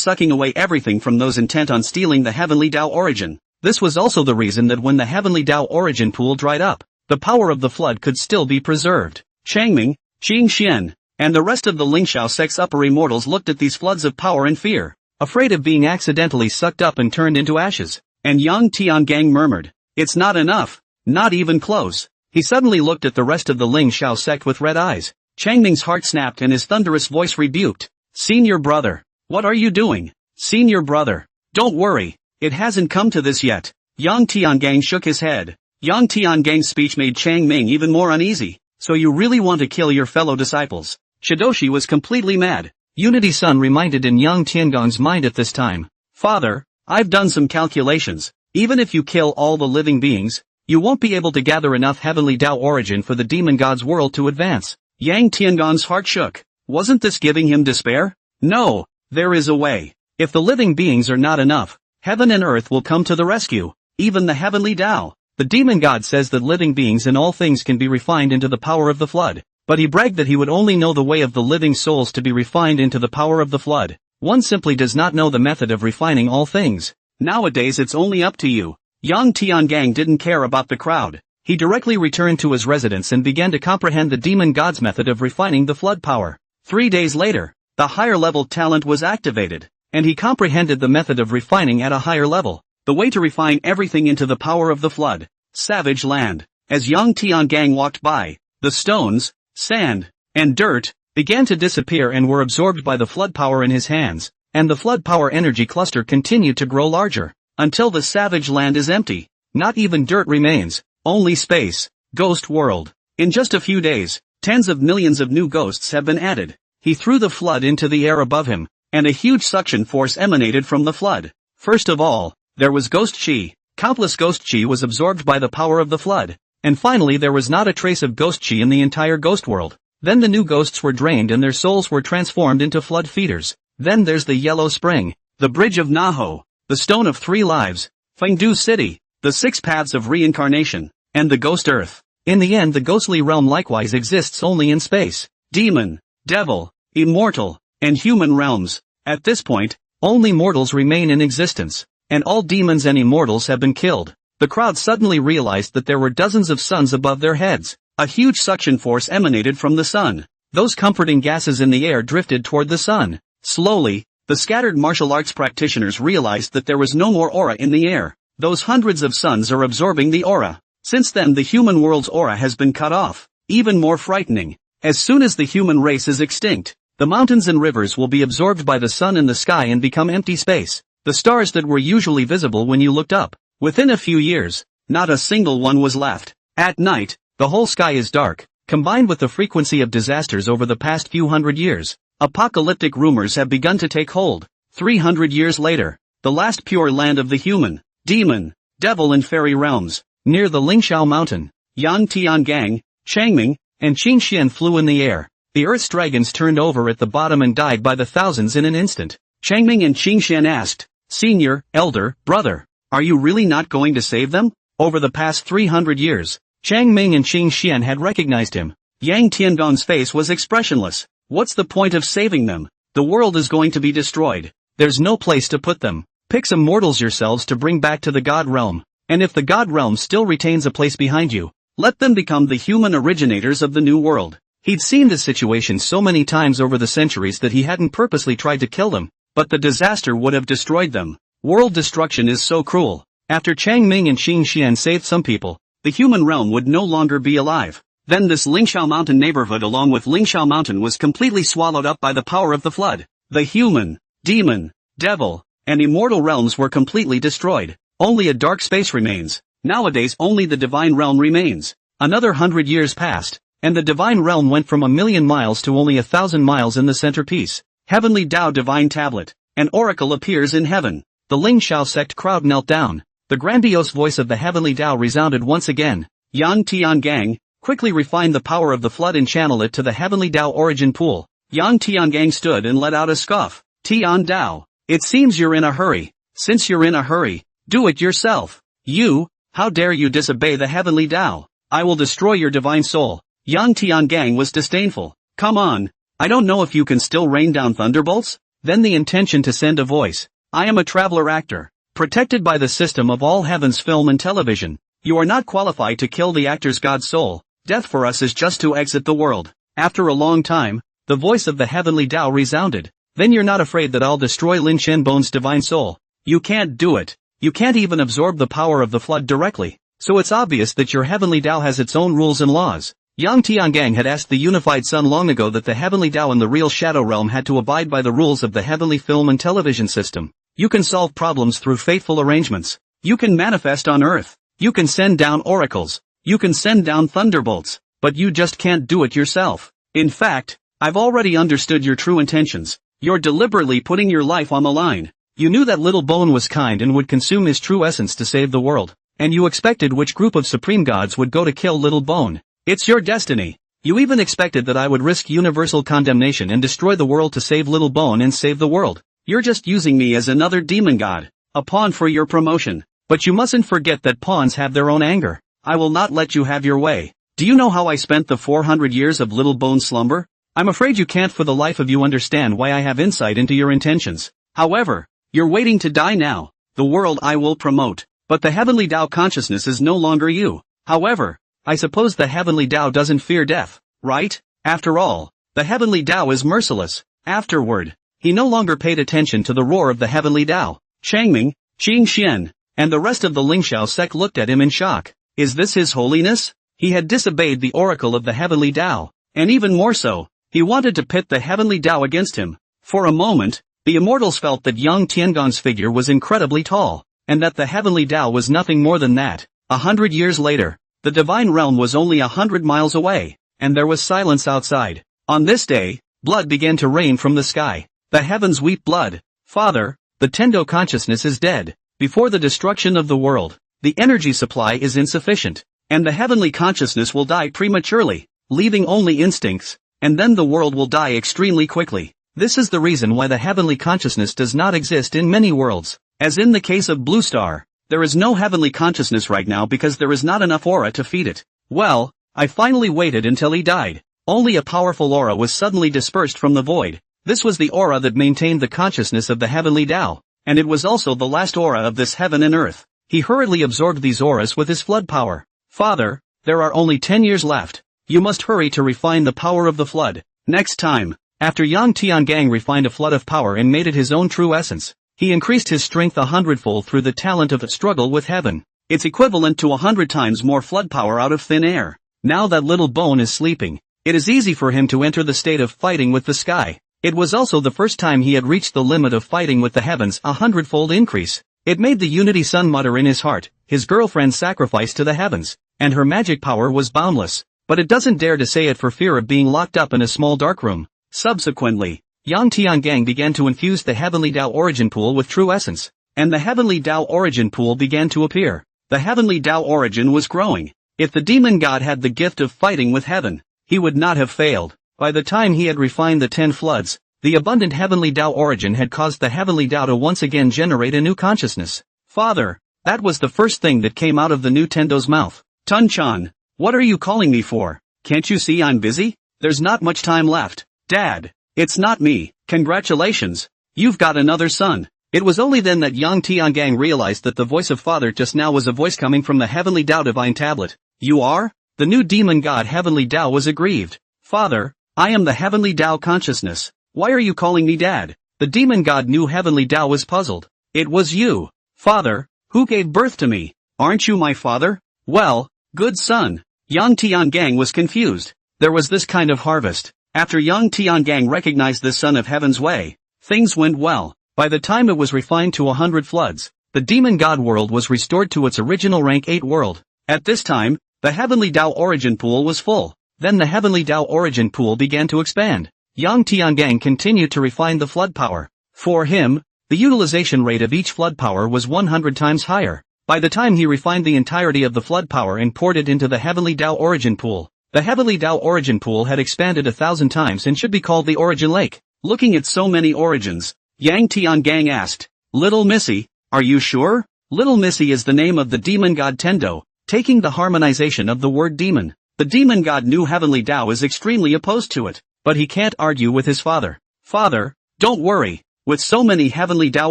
[SPEAKER 1] sucking away everything from those intent on stealing the heavenly Tao origin. This was also the reason that when the heavenly Tao origin pool dried up, the power of the flood could still be preserved. Changming, Qing Xian, and the rest of the Lingxiao sect's upper immortals looked at these floods of power in fear, afraid of being accidentally sucked up and turned into ashes. And Yang Tiangang murmured, "It's not enough, not even close." He suddenly looked at the rest of the Lingxiao sect with red eyes. Changming's heart snapped and his thunderous voice rebuked. "Senior brother, what are you doing? Senior brother, don't worry, it hasn't come to this yet." Yang Tiangang shook his head. Yang Tiangang's speech made Chang Ming even more uneasy. "So you really want to kill your fellow disciples?" Shidoshi was completely mad. Unity Sun reminded in Yang Tiangang's mind at this time. "Father, I've done some calculations. Even if you kill all the living beings, you won't be able to gather enough heavenly Tao origin for the demon god's world to advance." Yang Tiangang's heart shook. Wasn't this giving him despair? No, there is a way. If the living beings are not enough, heaven and earth will come to the rescue, even the heavenly Tao. The demon god says that living beings in all things can be refined into the power of the flood, but he bragged that he would only know the way of the living souls to be refined into the power of the flood. One simply does not know the method of refining all things. Nowadays it's only up to you. Yang Tiangang didn't care about the crowd. He directly returned to his residence and began to comprehend the demon god's method of refining the flood power. 3 days later, the higher level talent was activated, and he comprehended the method of refining at a higher level. The way to refine everything into the power of the flood. Savage land. As Yang Tiangang walked by, the stones, sand, and dirt began to disappear and were absorbed by the flood power in his hands, and the flood power energy cluster continued to grow larger, until the savage land is empty. Not even dirt remains, only space. Ghost world. In just a few days, tens of millions of new ghosts have been added. He threw the flood into the air above him, and a huge suction force emanated from the flood. First of all, there was ghost chi. Countless ghost chi was absorbed by the power of the flood. And finally there was not a trace of ghost chi in the entire ghost world. Then the new ghosts were drained and their souls were transformed into flood feeders. Then there's the Yellow Spring, the Bridge of Naho, the Stone of 3 Lives, Fengdu City, the 6 Paths of Reincarnation, and the Ghost Earth. In the end the ghostly realm likewise exists only in space. Demon, devil, immortal, and human realms. At this point, only mortals remain in existence, and all demons and immortals have been killed. The crowd suddenly realized that there were dozens of suns above their heads. A huge suction force emanated from the sun. Those comforting gases in the air drifted toward the sun. Slowly, the scattered martial arts practitioners realized that there was no more aura in the air. Those hundreds of suns are absorbing the aura. Since then the human world's aura has been cut off. Even more frightening. As soon as the human race is extinct, The mountains and rivers will be absorbed by the sun in the sky and become empty space. The stars that were usually visible when you looked up, within a few years, not a single one was left. At night, the whole sky is dark. Combined with the frequency of disasters over the past few hundred years, apocalyptic rumors have begun to take hold. 300 years later, the last pure land of the human, demon, devil and fairy realms, near the Lingxiao mountain, Yang Tiangang, Changming, and Qingxian flew in the air. The Earth's dragons turned over at the bottom and died by the thousands in an instant. Changming and Qingxian asked, "Senior, elder, brother, are you really not going to save them?" Over the past 300 years, Changming and Qingxian had recognized him. Yang Tiangong's face was expressionless. What's the point of saving them? The world is going to be destroyed. There's no place to put them. Pick some mortals yourselves to bring back to the God realm. And if the God realm still retains a place behind you, let them become the human originators of the new world. He'd seen this situation so many times over the centuries that he hadn't purposely tried to kill them, but the disaster would have destroyed them. World destruction is so cruel. After Chang Ming and Qing Xian saved some people, the human realm would no longer be alive. Then this Lingxiao Mountain neighborhood along with Lingxiao Mountain was completely swallowed up by the power of the flood. The human, demon, devil, and immortal realms were completely destroyed. Only a dark space remains. Nowadays only the divine realm remains. Another 100 years passed, and the divine realm went from 1,000,000 miles to only 1,000 miles in the centerpiece. Heavenly Tao Divine Tablet. An oracle appears in heaven. The Lingxiao sect crowd knelt down. The grandiose voice of the Heavenly Tao resounded once again. Yang Tiangang, quickly refine the power of the flood and channel it to the Heavenly Tao origin pool. Yang Tiangang stood and let out a scoff. Tian Dao, it seems you're in a hurry. Since you're in a hurry, do it yourself. You, how dare you disobey the Heavenly Tao? I will destroy your divine soul. Yang Tiangang was disdainful. Come on, I don't know if you can still rain down thunderbolts? Then the intention to send a voice. I am a traveler actor, protected by the system of all heavens film and television. You are not qualified to kill the actor's god soul. Death for us is just to exit the world. After a long time, the voice of the Heavenly Tao resounded. Then you're not afraid that I'll destroy Lin Shenbon's divine soul. You can't do it. You can't even absorb the power of the flood directly. So it's obvious that your Heavenly Tao has its own rules and laws. Yang Tiangang had asked the unified sun long ago that the Heavenly Tao and the real shadow realm had to abide by the rules of the heavenly film and television system. You can solve problems through faithful arrangements. You can manifest on earth. You can send down oracles. You can send down thunderbolts. But you just can't do it yourself. In fact, I've already understood your true intentions. You're deliberately putting your life on the line. You knew that Little Bone was kind and would consume his true essence to save the world. And you expected which group of supreme gods would go to kill Little Bone. It's your destiny. You even expected that I would risk universal condemnation and destroy the world to save Little Bone and save the world. You're just using me as another demon god, a pawn for your promotion. But you mustn't forget that pawns have their own anger. I will not let you have your way. Do you know how I spent the 400 years of Little Bone's slumber? I'm afraid you can't for the life of you understand why I have insight into your intentions. However, you're waiting to die now. The world I will promote. But the Heavenly Tao consciousness is no longer you. However, I suppose the Heavenly Tao doesn't fear death, right? After all, the Heavenly Tao is merciless. Afterward, he no longer paid attention to the roar of the Heavenly Tao. Changming, Qing Xian, and the rest of the Lingxiao sect looked at him in shock. Is this His Holiness? He had disobeyed the oracle of the Heavenly Tao, and even more so, he wanted to pit the Heavenly Tao against him. For a moment, the immortals felt that Yang Tiangong's figure was incredibly tall, and that the Heavenly Tao was nothing more than that. 100 years later, the divine realm was only 100 miles away, and there was silence outside. On this day, blood began to rain from the sky. The heavens weep blood. Father, the Tendo consciousness is dead. Before the destruction of the world, the energy supply is insufficient, and the heavenly consciousness will die prematurely, leaving only instincts, and then the world will die extremely quickly. This is the reason why the heavenly consciousness does not exist in many worlds. As in the case of Blue Star, there is no heavenly consciousness right now because there is not enough aura to feed it. Well, I finally waited until he died. Only a powerful aura was suddenly dispersed from the void. This was the aura that maintained the consciousness of the Heavenly Tao, and it was also the last aura of this heaven and earth. He hurriedly absorbed these auras with his flood power. Father, there are only 10 years left. You must hurry to refine the power of the flood. Next time, after Yang Tiangang refined a flood of power and made it his own true essence, he increased his strength 100-fold through the talent of struggle with heaven. It's equivalent to 100 times more flood power out of thin air. Now that Little Bone is sleeping, it is easy for him to enter the state of fighting with the sky. It was also the first time he had reached the limit of fighting with the heavens, a hundredfold increase. It made the Unity Sun mutter in his heart, his girlfriend's sacrifice to the heavens, and her magic power was boundless, but it doesn't dare to say it for fear of being locked up in a small dark room. Subsequently, Yang Tiangang began to infuse the Heavenly Tao Origin Pool with true essence, and the Heavenly Tao Origin Pool began to appear. The Heavenly Tao Origin was growing. If the demon god had the gift of fighting with heaven, he would not have failed. By the time he had refined the 10 floods, the abundant Heavenly Tao Origin had caused the Heavenly Tao to once again generate a new consciousness. Father, that was the first thing that came out of the new Tendo's mouth. Tun-chan, what are you calling me for? Can't you see I'm busy? There's not much time left. Dad, it's not me. Congratulations. You've got another son. It was only then that Yang Tiangang realized that the voice of father just now was a voice coming from the Heavenly Tao Divine Tablet. You are? The new demon god Heavenly Tao was aggrieved. Father, I am the Heavenly Tao consciousness. Why are you calling me Dad? The demon god knew Heavenly Tao was puzzled. It was you. Father, who gave birth to me? Aren't you my father? Well, good son. Yang Tiangang was confused. There was this kind of harvest. After Yang Tiangang recognized the son of heaven's way, things went well. By the time it was refined to 100 floods, the demon god world was restored to its original rank 8 world. At this time, the Heavenly Tao Origin Pool was full. Then the Heavenly Tao Origin Pool began to expand. Yang Tiangang continued to refine the flood power. For him, the utilization rate of each flood power was 100 times higher. By the time he refined the entirety of the flood power and poured it into the Heavenly Tao Origin Pool, the Heavenly Tao Origin Pool had expanded 1,000 times and should be called the Origin Lake. Looking at so many origins, Yang Tiangang asked, Little Missy, are you sure? Little Missy is the name of the demon god Tendo, taking the harmonization of the word demon. The demon god knew Heavenly Tao is extremely opposed to it, but he can't argue with his father. Father, don't worry, with so many Heavenly Tao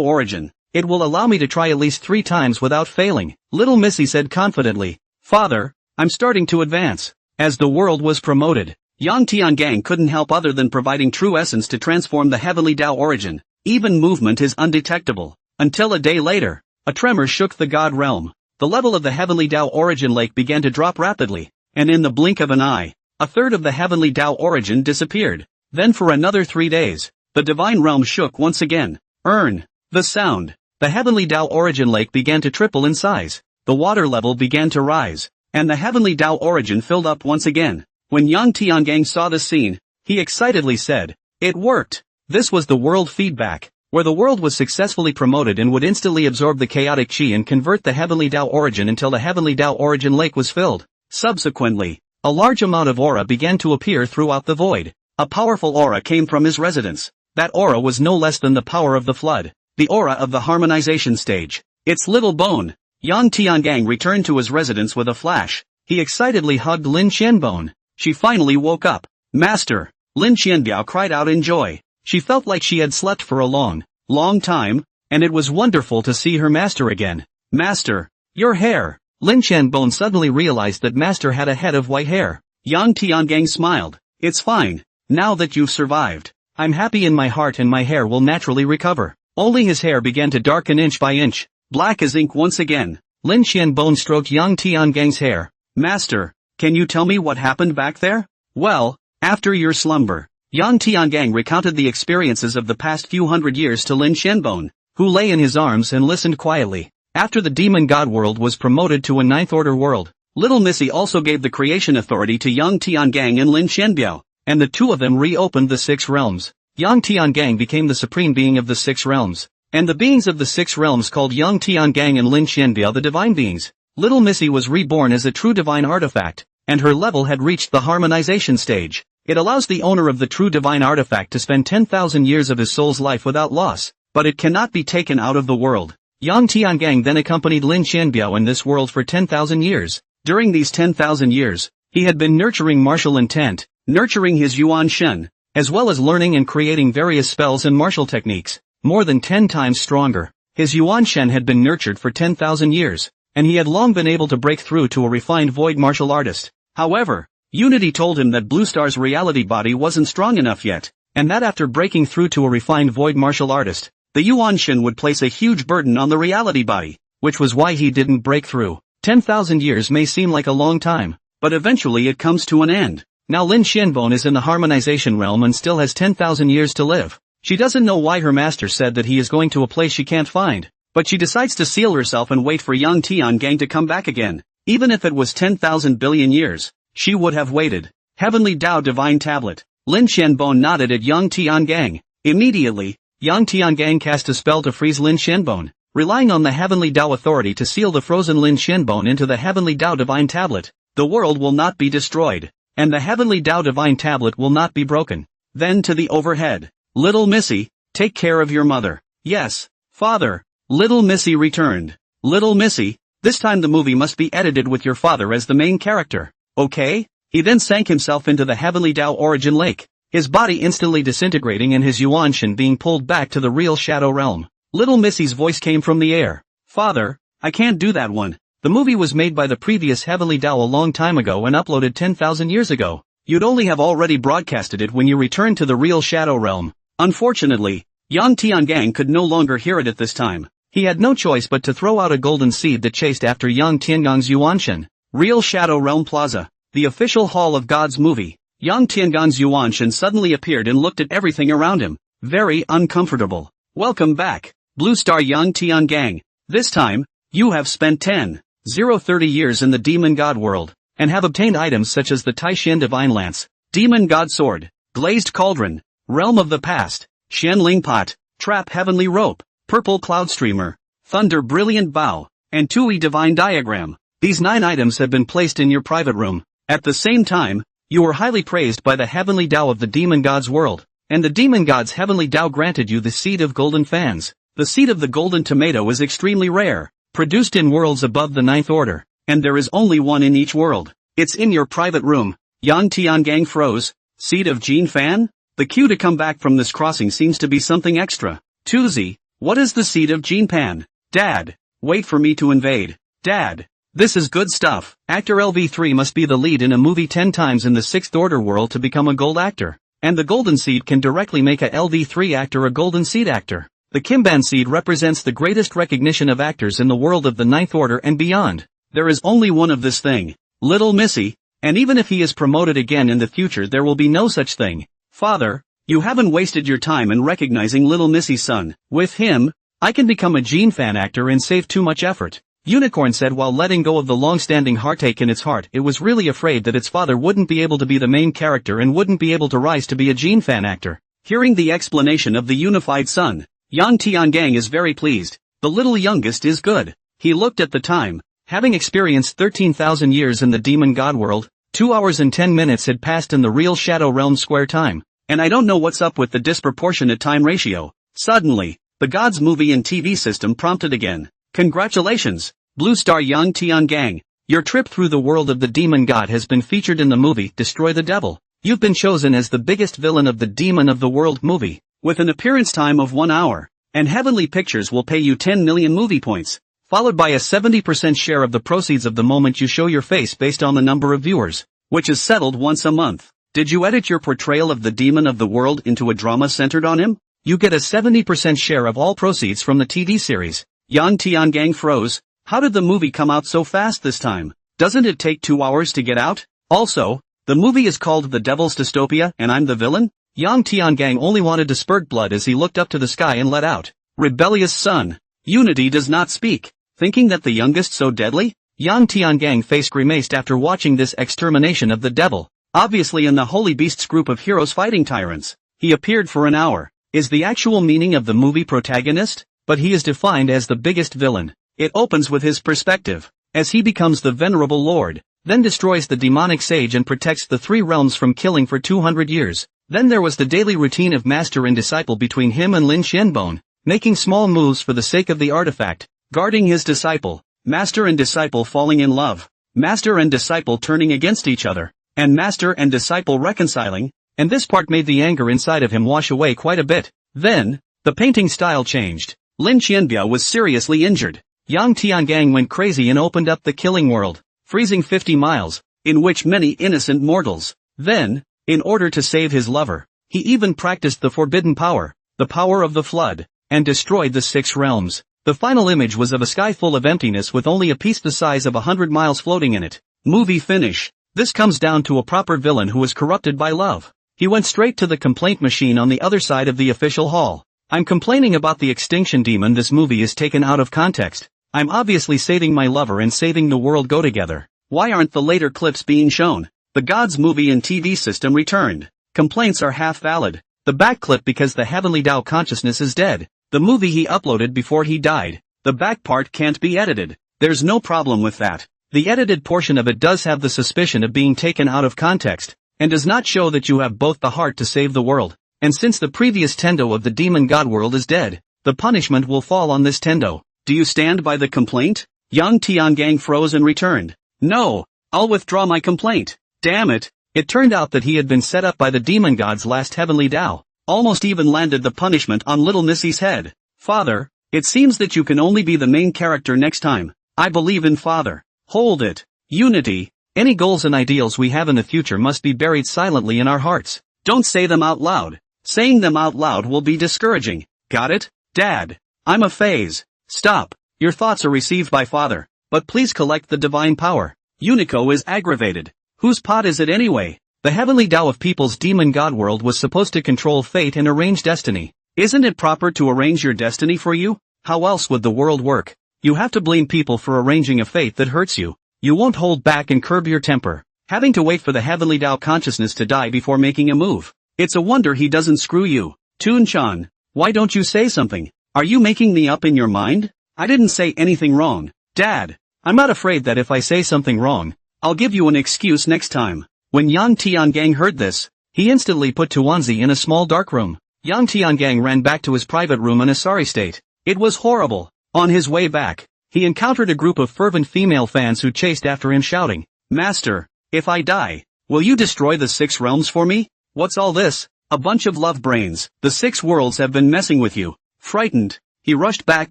[SPEAKER 1] origin, it will allow me to try at least 3 times without failing. Little Missy said confidently, Father, I'm starting to advance. As the world was promoted, Yang Tiangang couldn't help other than providing true essence to transform the Heavenly Tao origin. Even movement is undetectable. Until a day later, a tremor shook the god realm. The level of the Heavenly Tao Origin Lake began to drop rapidly, and in the blink of an eye, a third of the Heavenly Tao Origin disappeared. Then for another 3 days, the divine realm shook once again. The sound. The Heavenly Tao Origin Lake began to triple in size. The water level began to rise, and the Heavenly Tao Origin filled up once again. When Yang Tiangang saw the scene, he excitedly said, It worked! This was the world feedback, where the world was successfully promoted and would instantly absorb the chaotic chi and convert the Heavenly Tao Origin until the Heavenly Tao Origin Lake was filled. Subsequently, a large amount of aura began to appear throughout the void. A powerful aura came from his residence. That aura was no less than the power of the flood, the aura of the harmonization stage. It's little bone. Yang Tiangang returned to his residence with a flash. He excitedly hugged Lin Qianbone. She finally woke up. Master! Lin Qianbiao cried out in joy. She felt like she had slept for a long time, and it was wonderful to see her master again. Master, your hair. Lin Qianbone suddenly realized that master had a head of white hair. Yang Tiangang smiled. It's fine. Now that you've survived, I'm happy in my heart and my hair will naturally recover. Only his hair began to darken inch by inch, black as ink once again. Lin Qianbone stroked Yang Tiangang's hair. Master, can you tell me what happened back there? Well, after your slumber, Yang Tiangang recounted the experiences of the past few hundred years to Lin Qianbone, who lay in his arms and listened quietly. After the demon god world was promoted to a 9th order world, Little Missy also gave the creation authority to Yang Tiangang and Lin Qianbiao, and the two of them reopened the 6 realms. Yang Tiangang became the supreme being of the 6 realms, and the beings of the 6 realms called Yang Tiangang and Lin Qianbiao the divine beings. Little Missy was reborn as a true divine artifact, and her level had reached the harmonization stage. It allows the owner of the true divine artifact to spend 10,000 years of his soul's life without loss, but it cannot be taken out of the world. Yang Tiangang then accompanied Lin Qianbiao in this world for 10,000 years. During these 10,000 years, he had been nurturing martial intent, nurturing his Yuan Shen, as well as learning and creating various spells and martial techniques, more than 10 times stronger. His Yuan Shen had been nurtured for 10,000 years, and he had long been able to break through to a refined void martial artist. However, Unity told him that Blue Star's reality body wasn't strong enough yet, and that after breaking through to a refined void martial artist, the Yuan Shen would place a huge burden on the reality body, which was why he didn't break through. 10,000 years may seem like a long time, but eventually it comes to an end. Now Lin Xianbone is in the harmonization realm and still has 10,000 years to live. She doesn't know why her master said that he is going to a place she can't find, but she decides to seal herself and wait for Yang Tiangang to come back again. Even if it was 10,000 billion years, she would have waited. Heavenly Tao Divine Tablet. Lin Xianbone nodded at Yang Tiangang. Immediately, Yang Tiangang cast a spell to freeze Lin Xianbone, relying on the Heavenly Tao authority to seal the frozen Lin Xianbone into the Heavenly Tao Divine Tablet. The world will not be destroyed, and the Heavenly Tao Divine Tablet will not be broken. Then to the overhead. Little Missy, take care of your mother. Yes, father. Little Missy returned. Little Missy, this time the movie must be edited with your father as the main character. Okay? He then sank himself into the Heavenly Tao Origin Lake, his body instantly disintegrating and his Yuanshan being pulled back to the real Shadow Realm. Little Missy's voice came from the air. Father, I can't do that one. The movie was made by the previous Heavenly Tao a long time ago and uploaded 10,000 years ago. You'd only have already broadcasted it when you returned to the real Shadow Realm. Unfortunately, Yang Tiangang could no longer hear it at this time. He had no choice but to throw out a golden seed that chased after Yang Tiangang's Yuanshan. Real Shadow Realm Plaza, the official hall of God's movie. Yang Tiangang's Yuanshan suddenly appeared and looked at everything around him. Very uncomfortable. Welcome back, Blue Star Yang Tiangang. This time, you have spent 30 years in the Demon God world, and have obtained items such as the Taishan Divine Lance, Demon God Sword, Glazed Cauldron, Realm of the Past, Xianling Pot, Trap Heavenly Rope, Purple Cloud Streamer, Thunder Brilliant Bow, and Tui Divine Diagram. These 9 items have been placed in your private room. At the same time, you were highly praised by the Heavenly Tao of the Demon God's world, and the Demon God's Heavenly Tao granted you the Seed of Golden Fans. The seed of the Golden Tomato is extremely rare, produced in worlds above the 9th order, and there is only one in each world. It's in your private room. Yang Tiangang froze. Seed of Gene Fan? The cue to come back from this crossing seems to be something extra. Tuzi, what is the seed of Gene Pan? Dad, wait for me to invade. Dad, this is good stuff. Actor LV3 must be the lead in a movie 10 times in the 6th order world to become a gold actor. And the golden seed can directly make a LV3 actor a golden seed actor. The Kimban seed represents the greatest recognition of actors in the world of the 9th order and beyond. There is only one of this thing. Little Missy, and even if he is promoted again in the future there will be no such thing. Father, you haven't wasted your time in recognizing Little Missy's son. With him, I can become a Gene Fan actor and save too much effort. Unicorn said while letting go of the long-standing heartache in its heart. It was really afraid that its father wouldn't be able to be the main character and wouldn't be able to rise to be a Gene Fan actor. Hearing the explanation of the unified son, Yang Tiangang is very pleased. The little youngest is good. He looked at the time. Having experienced 13,000 years in the Demon God world, 2 hours and 10 minutes had passed in the real Shadow Realm square time. And I don't know what's up with the disproportionate time ratio. Suddenly, the God's movie and TV system prompted again. Congratulations, Blue Star Yang Tiangang. Your trip through the world of the Demon God has been featured in the movie Destroy the Devil. You've been chosen as the biggest villain of the Demon of the World movie, with an appearance time of 1 hour. And Heavenly Pictures will pay you 10 million movie points, followed by a 70% share of the proceeds of the moment you show your face based on the number of viewers, which is settled once a month. Did you edit your portrayal of the Demon of the World into a drama centered on him? You get a 70% share of all proceeds from the TV series. Yang Tiangang froze. How did the movie come out so fast this time? Doesn't it take 2 hours to get out? Also, the movie is called The Devil's Dystopia and I'm the villain? Yang Tiangang only wanted to spurt blood as he looked up to the sky and let out. Rebellious son. Unity does not speak. Thinking that the youngest so deadly? Yang Tiangang face grimaced after watching this extermination of the devil. Obviously in the Holy Beasts group of heroes fighting tyrants. He appeared for an hour. Is the actual meaning of the movie protagonist? But he is defined as the biggest villain. It opens with his perspective, as he becomes the venerable lord, then destroys the demonic sage and protects the 3 realms from killing for 200 years. Then there was the daily routine of master and disciple between him and Lin Xianbone, making small moves for the sake of the artifact, guarding his disciple, master and disciple falling in love, master and disciple turning against each other, and master and disciple reconciling, and this part made the anger inside of him wash away quite a bit. Then, the painting style changed. Lin Xianbia was seriously injured. Yang Tiangang went crazy and opened up the killing world, freezing 50 miles, in which many innocent mortals. Then, in order to save his lover, he even practiced the forbidden power, the power of the flood, and destroyed the 6 realms. The final image was of a sky full of emptiness with only a piece the size of 100 miles floating in it. Movie finish. This comes down to a proper villain who was corrupted by love. He went straight to the complaint machine on the other side of the official hall. I'm complaining about the extinction demon. This movie is taken out of context. I'm obviously saving my lover and saving the world go together. Why aren't the later clips being shown? The Gods movie and TV system returned. Complaints are half valid. The back clip because the heavenly Tao consciousness is dead. The movie he uploaded before he died. The back part can't be edited. There's no problem with that. The edited portion of it does have the suspicion of being taken out of context, and does not show that you have both the heart to save the world. And since the previous Tendo of the demon god world is dead, the punishment will fall on this Tendo. Do you stand by the complaint? Yang Tiangang froze and returned. No, I'll withdraw my complaint. Damn it. It turned out that he had been set up by the demon god's last heavenly Tao. Almost even landed the punishment on little Nissy's head. Father, it seems that you can only be the main character next time. I believe in Father. Hold it. Unity. Any goals and ideals we have in the future must be buried silently in our hearts. Don't say them out loud. Saying them out loud will be discouraging. Got it? Dad. I'm a phase. Stop. Your thoughts are received by Father. But please collect the divine power. Unico is aggravated. Whose pot is it anyway? The heavenly Tao of people's demon god world was supposed to control fate and arrange destiny. Isn't it proper to arrange your destiny for you? How else would the world work? You have to blame people for arranging a fate that hurts you. You won't hold back and curb your temper, having to wait for the heavenly Tao consciousness to die before making a move. It's a wonder he doesn't screw you. Toon-chan, why don't you say something? Are you making me up in your mind? I didn't say anything wrong. Dad, I'm not afraid that if I say something wrong, I'll give you an excuse next time. When Yang Tiangang heard this, he instantly put Tuanzi in a small dark room. Yang Tiangang ran back to his private room in a sorry state. It was horrible. On his way back, he encountered a group of fervent female fans who chased after him shouting, Master, if I die, will you destroy the 6 realms for me? What's all this? A bunch of love brains. The 6 worlds have been messing with you. Frightened, he rushed back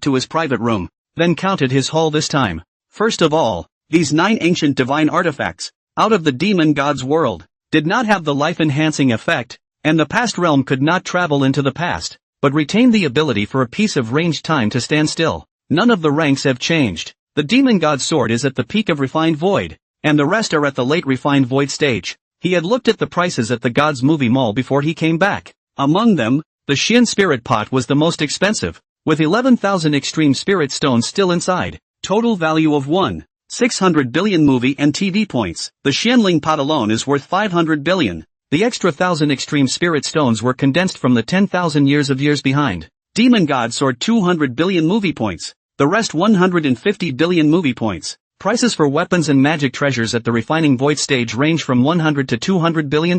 [SPEAKER 1] to his private room, then counted his haul this time. First of all, these 9 ancient divine artifacts, out of the demon god's world, did not have the life-enhancing effect, and the past realm could not travel into the past, but retained the ability for a piece of ranged time to stand still. None of the ranks have changed. The demon god's sword is at the peak of refined void, and the rest are at the late refined void stage. He had looked at the prices at the God's movie mall before he came back. Among them, the Shin Spirit Pot was the most expensive, with 11,000 extreme spirit stones still inside. Total value of 1,600 billion movie and TV points. The Shenling Pot alone is worth 500 billion. The extra 1,000 extreme spirit stones were condensed from the 10,000 years of years behind. Demon God Sword 200 billion movie points. The rest 150 billion movie points. Prices for weapons and magic treasures at the refining void stage range from $100 to $200 billion,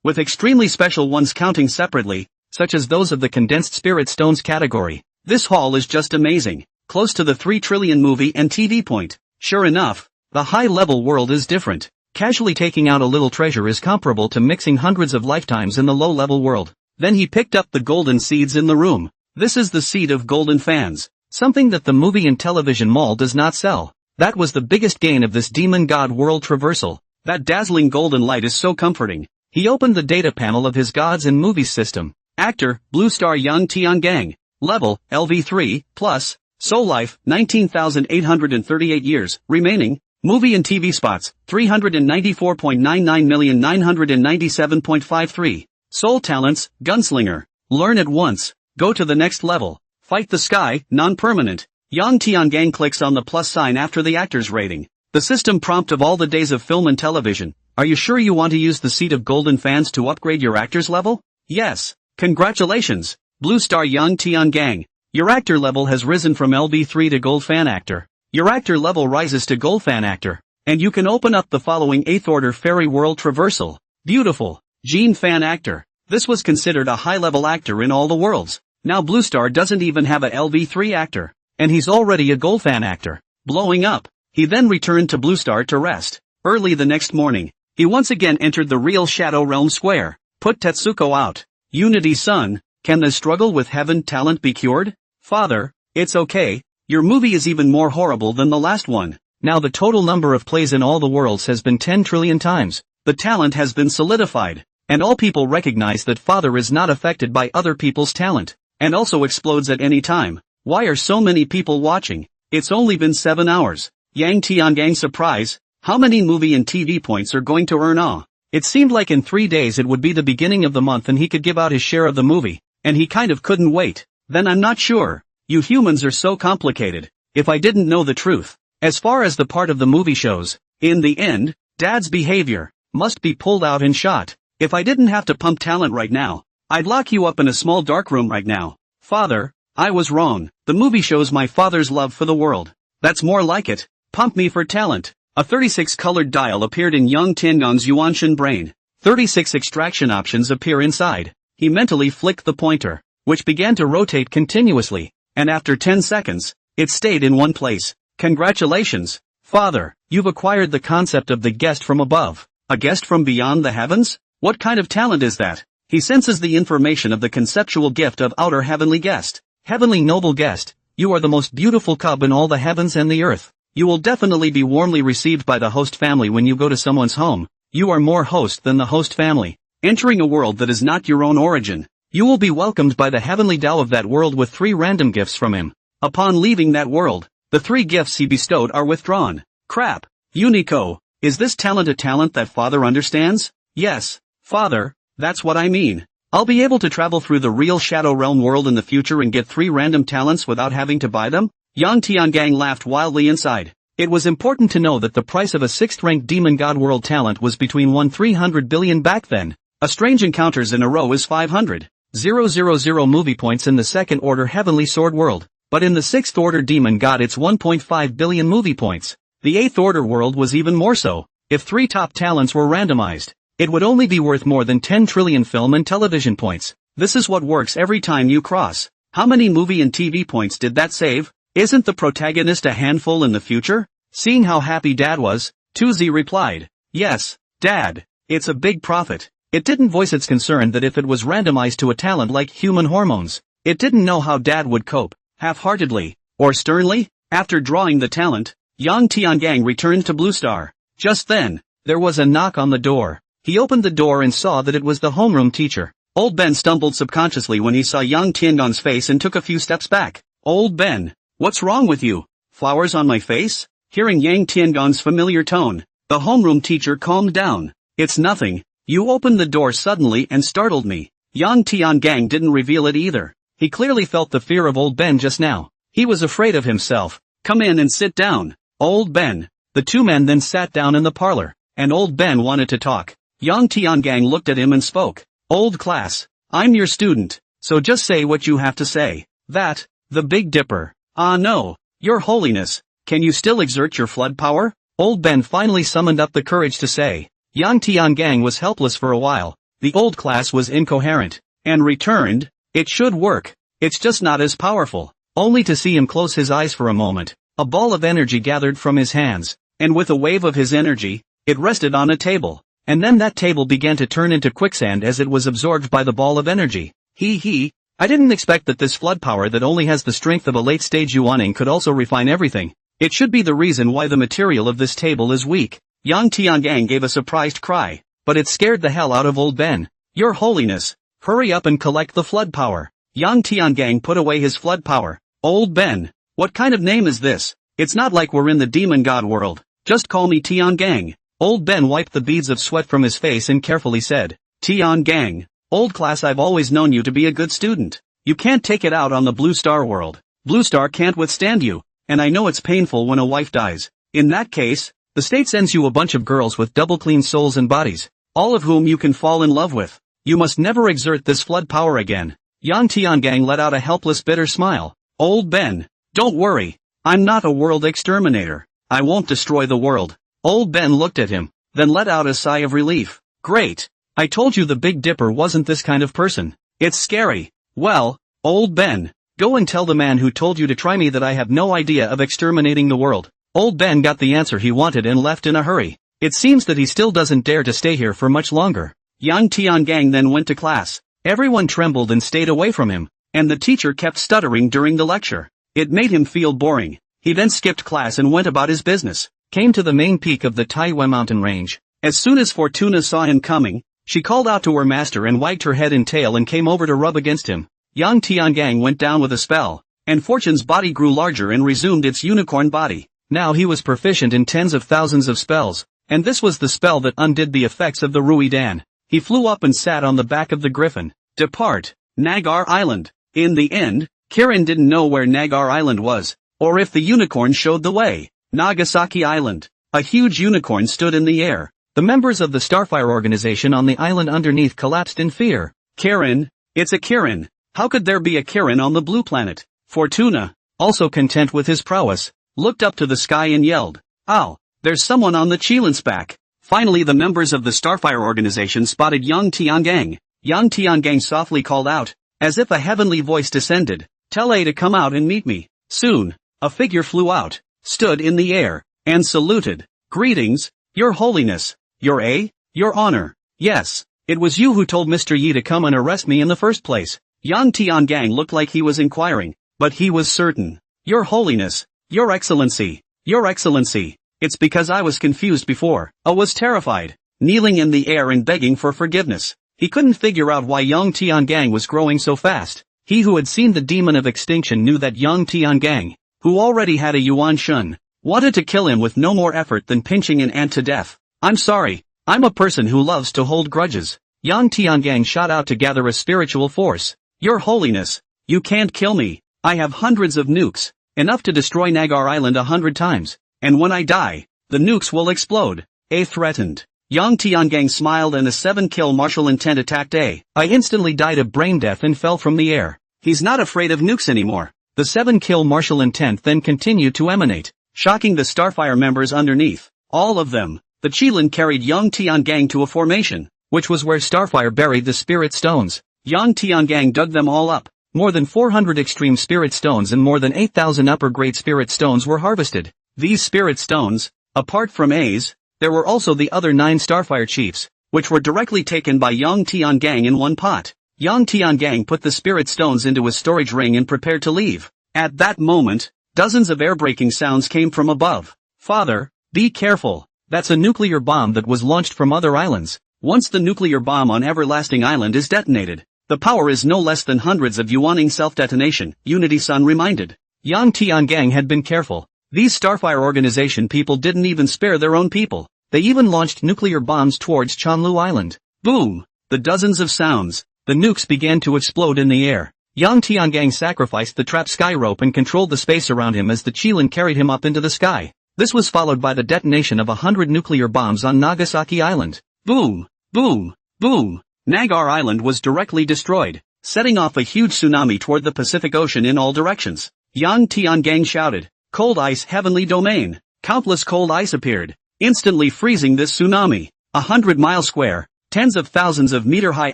[SPEAKER 1] with extremely special ones counting separately, such as those of the condensed spirit stones category. This haul is just amazing, close to the 3 trillion movie and TV point. Sure enough, the high-level world is different. Casually taking out a little treasure is comparable to mixing hundreds of lifetimes in the low-level world. Then he picked up the golden seeds in the room. This is the seed of golden fans. Something that the movie and television mall does not sell. That was the biggest gain of this demon god world traversal. That dazzling golden light is so comforting. He opened the data panel of his gods and movies system. Actor, Blue Star Yang Tiangang. Level, LV3, plus. Soul life, 19,838 years, remaining. Movie and TV spots, 394.99,997.53. Soul talents, gunslinger. Learn at once. Go to the next level. Fight the sky, non-permanent. Yang Tiangang clicks on the plus sign after the actor's rating. The system prompt of all the days of film and television. Are you sure you want to use the seat of golden fans to upgrade your actor's level? Yes. Congratulations, Blue Star Yang Tiangang. Your actor level has risen from LB3 to Gold Fan Actor. Your actor level rises to Gold Fan Actor. And you can open up the following 8th Order Fairy World Traversal. Beautiful. Gene Fan Actor. This was considered a high-level actor in all the worlds. Now Blue Star doesn't even have a LV3 actor. And he's already a Gold Fan Actor. Blowing up. He then returned to Blue Star to rest. Early the next morning, he once again entered the real Shadow Realm Square. Put Tetsuko out. Unity-san, can the struggle with heaven talent be cured? Father, it's okay. Your movie is even more horrible than the last one. Now the total number of plays in all the worlds has been 10 trillion times. The talent has been solidified. And all people recognize that Father is not affected by other people's talent. And also explodes at any time. Why are so many people watching? It's only been 7 hours. Yang Tiangang's surprise, How many movie and TV points are going to earn? It seemed like in 3 days it would be the beginning of the month and he could give out his share of the movie, and he kind of couldn't wait. Then I'm not sure. You humans are so complicated. If I didn't know the truth. As far as the part of the movie shows, in the end, Dad's behavior must be pulled out and shot. If I didn't have to pump talent right now, I'd lock you up in a small dark room right now. Father, I was wrong. The movie shows my father's love for the world. That's more like it. Pump me for talent. A 36-colored dial appeared in Yang Tiangong's Yuanshan brain. 36 extraction options appear inside. He mentally flicked the pointer, which began to rotate continuously, and after 10 seconds, it stayed in one place. Congratulations, Father, you've acquired the concept of the guest from above. A guest from beyond the heavens? What kind of talent is that? He senses the information of the conceptual gift of outer heavenly guest. Heavenly noble guest, you are the most beautiful cub in all the heavens and the earth. You will definitely be warmly received by the host family when you go to someone's home. You are more host than the host family. Entering a world that is not your own origin, you will be welcomed by the heavenly Tao of that world with 3 random gifts from him. Upon leaving that world, the 3 gifts he bestowed are withdrawn. Crap. Unico, is this talent a talent that Father understands? Yes, Father, that's what I mean. I'll be able to travel through the real Shadow Realm world in the future and get 3 random talents without having to buy them? Yang Tiangang laughed wildly inside. It was important to know that the price of a 6th-ranked Demon God World talent was between 1,300 billion back then. A strange encounters in a row is 500,000 movie points in the 2nd order Heavenly Sword World, but in the 6th order Demon God it's 1.5 billion movie points. The 8th order world was even more so. If 3 top talents were randomized, it would only be worth more than 10 trillion film and television points. This is what works every time you cross. How many movie and TV points did that save? Isn't the protagonist a handful in the future? Seeing how happy Dad was, Tuzi replied, yes, Dad, it's a big profit. It didn't voice its concern that if it was randomized to a talent like human hormones, it didn't know how Dad would cope, half-heartedly, or sternly. After drawing the talent, Yang Tiangang returned to Blue Star. Just then, there was a knock on the door. He opened the door and saw that it was the homeroom teacher. Old Ben stumbled subconsciously when he saw Yang Tiangong's face and took a few steps back. Old Ben, what's wrong with you? Flowers on my face? Hearing Yang Tiangong's familiar tone, the homeroom teacher calmed down. It's nothing. You opened the door suddenly and startled me. Yang Tiangang didn't reveal it either. He clearly felt the fear of Old Ben just now. He was afraid of himself. Come in and sit down, Old Ben. The 2 men then sat down in the parlor, and Old Ben wanted to talk. Yang Tiangang looked at him and spoke. Old class, I'm your student, so just say what you have to say. That, the Big Dipper. No, Your Holiness, can you still exert your flood power? Old Ben finally summoned up the courage to say. Yang Tiangang was helpless for a while. The old class was incoherent, and returned, it should work. It's just not as powerful. Only to see him close his eyes for a moment, a ball of energy gathered from his hands, and with a wave of his energy, it rested on a table. And then that table began to turn into quicksand as it was absorbed by the ball of energy. I didn't expect that this flood power that only has the strength of a late-stage Yuaning could also refine everything. It should be the reason why the material of this table is weak. Yang Tiangang gave a surprised cry, but it scared the hell out of Old Ben. Your Holiness, hurry up and collect the flood power. Yang Tiangang put away his flood power. Old Ben, what kind of name is this? It's not like we're in the demon god world. Just call me Tiangang. Old Ben wiped the beads of sweat from his face and carefully said, Tiangang, old class, I've always known you to be a good student. You can't take it out on the Blue Star world. Blue Star can't withstand you, and I know it's painful when a wife dies. In that case, the state sends you a bunch of girls with double clean souls and bodies, all of whom you can fall in love with. You must never exert this flood power again. Yang Tiangang let out a helpless bitter smile. Old Ben, don't worry. I'm not a world exterminator. I won't destroy the world. Old Ben looked at him, then let out a sigh of relief. Great. I told you the Big Dipper wasn't this kind of person. It's scary. Well, Old Ben, go and tell the man who told you to try me that I have no idea of exterminating the world. Old Ben got the answer he wanted and left in a hurry. It seems that he still doesn't dare to stay here for much longer. Yang Tiangang then went to class. Everyone trembled and stayed away from him, and the teacher kept stuttering during the lecture. It made him feel boring. He then skipped class and went about his business. Came to the main peak of the Taiwan mountain range. As soon as Fortuna saw him coming, she called out to her master and wagged her head and tail and came over to rub against him. Yang Tiangang went down with a spell, and Fortune's body grew larger and resumed its unicorn body. Now he was proficient in tens of thousands of spells, and this was the spell that undid the effects of the Ruidan. He flew up and sat on the back of the griffin. Depart, Nagar Island. In the end, Kirin didn't know where Nagar Island was, or if the unicorn showed the way. Nagasaki Island. A huge unicorn stood in the air. The members of the Starfire organization on the island underneath collapsed in fear. Kirin, it's a Kirin. How could there be a Kirin on the blue planet? Fortuna, also content with his prowess, looked up to the sky and yelled, "Ow, there's someone on the Chilin's back." Finally the members of the Starfire organization spotted Yang Tiangang. Yang Tiangang softly called out, as if a heavenly voice descended, "Tell A to come out and meet me." Soon, a figure flew out, stood in the air, and saluted. "Greetings, Your Holiness. Your A? Your Honor. Yes, it was you who told Mr. Yi to come and arrest me in the first place." Yang Tiangang looked like he was inquiring, but he was certain. "Your Holiness, Your Excellency, Your Excellency. It's because I was confused before." I was terrified, kneeling in the air and begging for forgiveness. He couldn't figure out why Yang Tiangang was growing so fast. He who had seen the demon of extinction knew that Yang Tiangang, who already had a Yuan Shun, wanted to kill him with no more effort than pinching an ant to death. "I'm sorry, I'm a person who loves to hold grudges." Yang Tiangang shot out to gather a spiritual force. "Your Holiness, you can't kill me. I have hundreds of nukes, enough to destroy Nagar Island 100 times. And when I die, the nukes will explode." A threatened. Yang Tiangang smiled and a 7-kill martial intent attacked A. I instantly died of brain death and fell from the air. He's not afraid of nukes anymore. The 7-kill martial intent then continued to emanate, shocking the Starfire members underneath. All of them. The Qilin carried Yang Tiangang to a formation, which was where Starfire buried the spirit stones. Yang Tiangang dug them all up. More than 400 extreme spirit stones and more than 8,000 upper-grade spirit stones were harvested. These spirit stones, apart from A's, there were also the other 9 Starfire chiefs, which were directly taken by Yang Tiangang in one pot. Yang Tiangang put the spirit stones into his storage ring and prepared to leave. At that moment, dozens of air-breaking sounds came from above. "Father, be careful, that's a nuclear bomb that was launched from other islands. Once the nuclear bomb on Everlasting Island is detonated, the power is no less than hundreds of yuaning self-detonation," Unity-san reminded. Yang Tiangang had been careful. These Starfire organization people didn't even spare their own people. They even launched nuclear bombs towards Chanlu Island. Boom! The dozens of sounds. The nukes began to explode in the air. Yang Tiangang sacrificed the trap sky rope and controlled the space around him as the Qilin carried him up into the sky. This was followed by the detonation of 100 nuclear bombs on Nagasaki Island. Boom! Boom! Boom! Nagar Island was directly destroyed, setting off a huge tsunami toward the Pacific Ocean in all directions. Yang Tiangang shouted, "Cold ice heavenly domain." Countless cold ice appeared, instantly freezing this tsunami. 100 miles square, tens of thousands of meter-high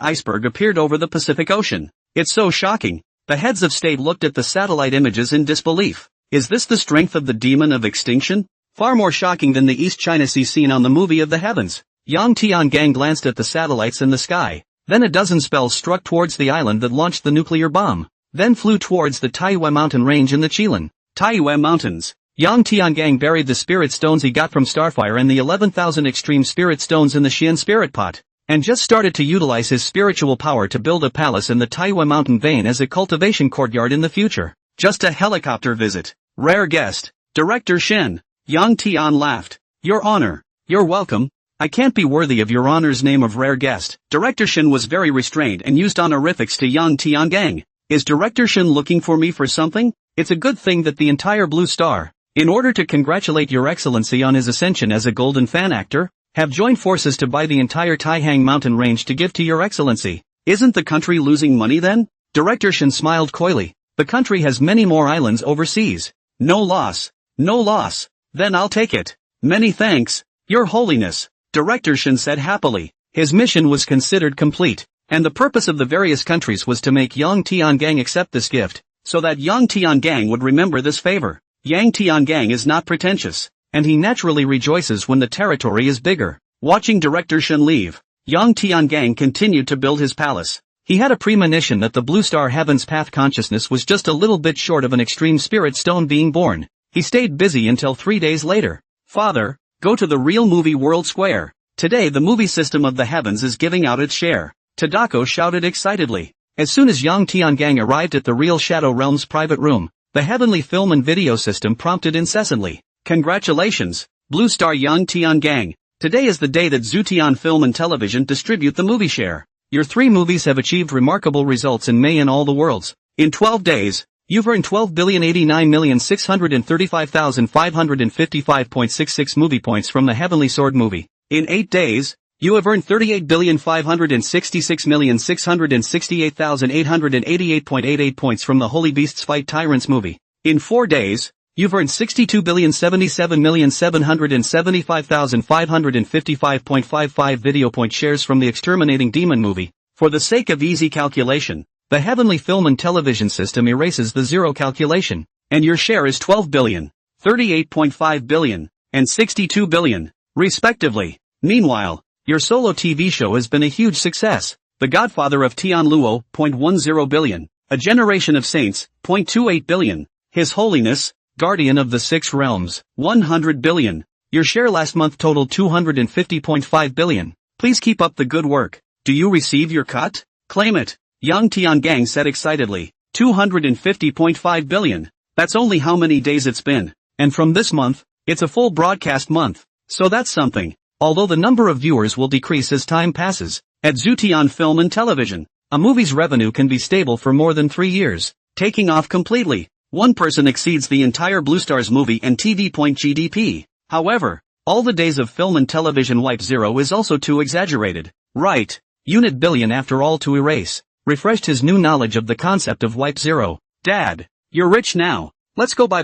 [SPEAKER 1] iceberg appeared over the Pacific Ocean. It's so shocking. The heads of state looked at the satellite images in disbelief. Is this the strength of the demon of extinction? Far more shocking than the East China Sea scene on the movie of the heavens. Yang Tiangang glanced at the satellites in the sky. Then a dozen spells struck towards the island that launched the nuclear bomb. Then flew towards the Taiyue mountain range in the Qilin. Taiyue Mountains. Yang Tiangang buried the spirit stones he got from Starfire and the 11,000 extreme spirit stones in the Xian spirit pot, and just started to utilize his spiritual power to build a palace in the Taiyue mountain vein as a cultivation courtyard in the future. Just a helicopter visit. Rare guest. Director Shen. Yang Tian laughed. "Your Honor. You're welcome. I can't be worthy of Your Honor's name of rare guest." Director Shen was very restrained and used honorifics to Yang Tiangang. "Is Director Shen looking for me for something? It's a good thing that the entire Blue Star, in order to congratulate Your Excellency on his ascension as a golden fan actor, have joined forces to buy the entire Taihang mountain range to give to Your Excellency. Isn't the country losing money then?" Director Shen smiled coyly. "The country has many more islands overseas. No loss. No loss. Then I'll take it. Many thanks, Your Holiness," Director Shen said happily. His mission was considered complete, and the purpose of the various countries was to make Yang Tiangang accept this gift, so that Yang Tiangang would remember this favor. Yang Tiangang is not pretentious, and he naturally rejoices when the territory is bigger. Watching Director Shen leave, Yang Tiangang continued to build his palace. He had a premonition that the Blue Star Heaven's Path consciousness was just a little bit short of an extreme spirit stone being born. He stayed busy until 3 days later. "Father, go to the Real Movie World Square. Today the movie system of the heavens is giving out its share," Tadako shouted excitedly. As soon as Yang Tiangang arrived at the Real Shadow Realm's private room, the heavenly film and video system prompted incessantly. Congratulations, Blue Star Young Tian Gang. Today is the day that Zootian Film and Television distribute the movie share. Your 3 movies have achieved remarkable results in May in all the worlds. In 12 days, you've earned 12,089,635,555.66 movie points from the Heavenly Sword movie. In 8 days, you have earned 38,566,668,888.88 points from the Holy Beasts Fight Tyrants movie. In 4 days, you've earned 62,077,775,555.55 video point shares from the Exterminating Demon movie. For the sake of easy calculation, the Heavenly Film and Television System erases the zero calculation, and your share is 12 billion, 38.5 billion, and 62 billion, respectively. Meanwhile, your solo TV show has been a huge success. The Godfather of Tian Luo, 0.10 billion. A Generation of Saints, 0.28 billion. His Holiness, Guardian of the Six Realms, 100 billion. Your share last month totaled 250.5 billion. Please keep up the good work. Do you receive your cut? Claim it. Young Tian Gang said excitedly. 250.5 billion. That's only how many days it's been. And from this month, it's a full broadcast month. So that's something. Although the number of viewers will decrease as time passes, at Zootian Film and Television, a movie's revenue can be stable for more than 3 years, taking off completely. One person exceeds the entire Blue Star's movie and TV point GDP. However, all the days of film and television wipe zero is also too exaggerated. Right. Unit billion after all to erase. Refreshed his new knowledge of the concept of wipe zero. Dad, you're rich now. Let's go bye,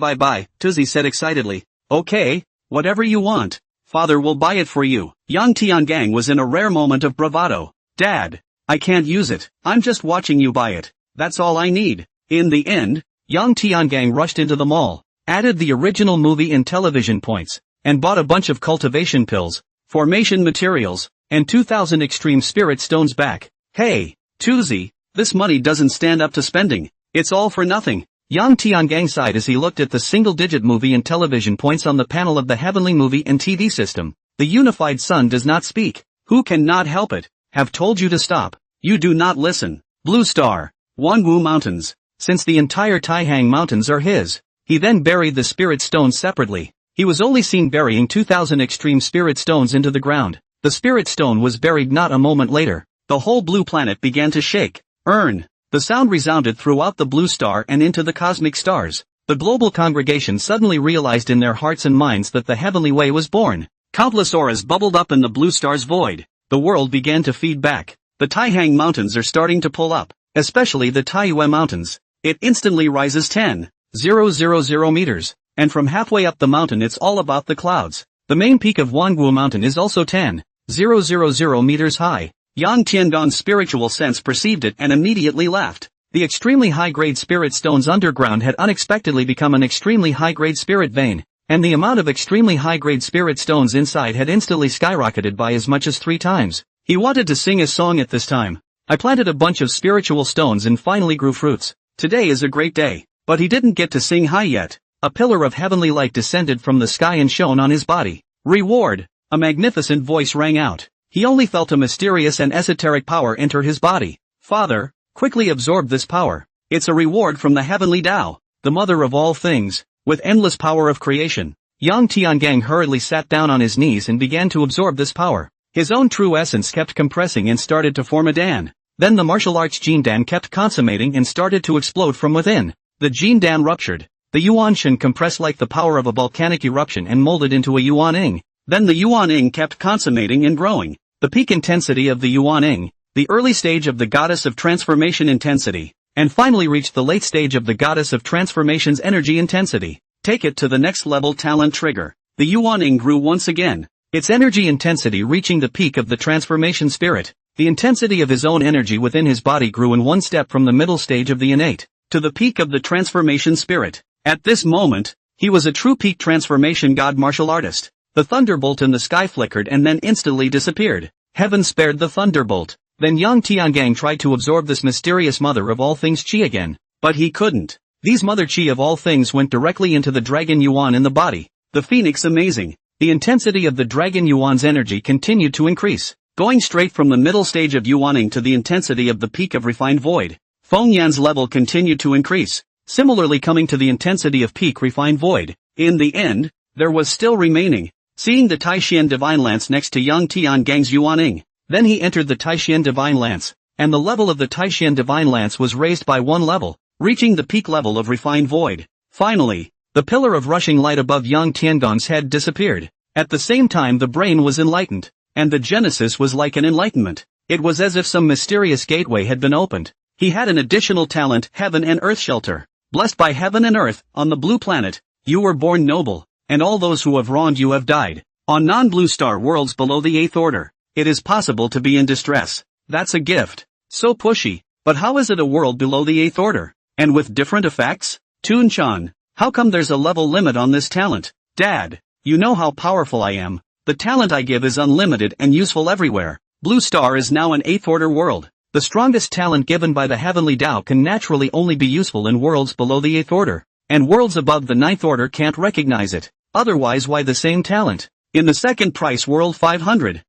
[SPEAKER 1] Tuzi said excitedly. Okay, whatever you want. Father will buy it for you. Young Tian Gang was in a rare moment of bravado. Dad, I can't use it. I'm just watching you buy it. That's all I need. In the end, Young Tian Gang rushed into the mall, added the original movie and television points, and bought a bunch of cultivation pills, formation materials, and 2,000 extreme spirit stones back. Hey, Tuzi, this money doesn't stand up to spending. It's all for nothing. Young Tian Gang sighed as he looked at the single-digit movie and television points on the panel of the Heavenly Movie and TV System. The unified sun does not speak. Who can not help it? Have told you to stop. You do not listen. Blue Star. Wanwu Mountains. Since the entire Taihang Mountains are his, he then buried the spirit stones separately. He was only seen burying 2,000 extreme spirit stones into the ground. The spirit stone was buried not a moment later. The whole blue planet began to shake. The sound resounded throughout the Blue Star and into the cosmic stars. The global congregation suddenly realized in their hearts and minds that the heavenly way was born. Countless auras bubbled up in the Blue Star's void. The world began to feed back. The Taihang Mountains are starting to pull up, especially the Taiyue Mountains. It instantly rises 10,000 meters, and from halfway up the mountain it's all about the clouds. The main peak of Wanguo Mountain is also 10,000 meters high. Yang Tiangong's spiritual sense perceived it and immediately laughed. The extremely high-grade spirit stones underground had unexpectedly become an extremely high-grade spirit vein, and the amount of extremely high-grade spirit stones inside had instantly skyrocketed by as much as 3 times. He wanted to sing a song at this time. I planted a bunch of spiritual stones and finally grew fruits. Today is a great day. But he didn't get to sing high yet. A pillar of heavenly light descended from the sky and shone on his body. Reward! A magnificent voice rang out. He only felt a mysterious and esoteric power enter his body. Father, quickly absorb this power. It's a reward from the heavenly Tao, the mother of all things, with endless power of creation. Yang Tiangang hurriedly sat down on his knees and began to absorb this power. His own true essence kept compressing and started to form a Dan. Then the martial arts Jin Dan kept consummating and started to explode from within. The Jin Dan ruptured. The Yuan Shen compressed like the power of a volcanic eruption and molded into a Yuan Ing. Then the Yuan Ing kept consummating and growing. The peak intensity of the Yuan Ing, the early stage of the goddess of transformation intensity, and finally reached the late stage of the goddess of transformation's energy intensity. Take it to the next level talent trigger. The Yuan Ing grew once again, its energy intensity reaching the peak of the transformation spirit. The intensity of his own energy within his body grew in one step from the middle stage of the innate, to the peak of the transformation spirit. At this moment, he was a true peak transformation god martial artist. The thunderbolt in the sky flickered and then instantly disappeared. Heaven spared the thunderbolt. Then Yang Tiangang tried to absorb this mysterious mother of all things Qi again. But he couldn't. These mother Qi of all things went directly into the dragon Yuan in the body. The phoenix amazing. The intensity of the dragon Yuan's energy continued to increase, going straight from the middle stage of Yuaning to the intensity of the peak of refined void. Feng Yan's level continued to increase, similarly coming to the intensity of peak refined void. In the end, there was still remaining. Seeing the Taishian Divine Lance next to Yang Tiangang's Yuaning, then he entered the Taishian Divine Lance, and the level of the Taishian Divine Lance was raised by 1 level, reaching the peak level of Refined Void. Finally, the pillar of rushing light above Yang Tiangong's head disappeared. At the same time the brain was enlightened, and the genesis was like an enlightenment. It was as if some mysterious gateway had been opened. He had an additional talent, Heaven and Earth Shelter. Blessed by heaven and earth, on the blue planet, you were born noble, and all those who have wronged you have died. On non-blue star worlds below the 8th order, it is possible to be in distress. That's a gift. So pushy, but how is it a world below the 8th order? And with different effects? Toon-chan, how come there's a level limit on this talent? Dad, you know how powerful I am. The talent I give is unlimited and useful everywhere. Blue star is now an 8th order world. The strongest talent given by the heavenly Tao can naturally only be useful in worlds below the 8th order, and worlds above the 9th order can't recognize it. Otherwise why the same talent? In the second price world 500,000,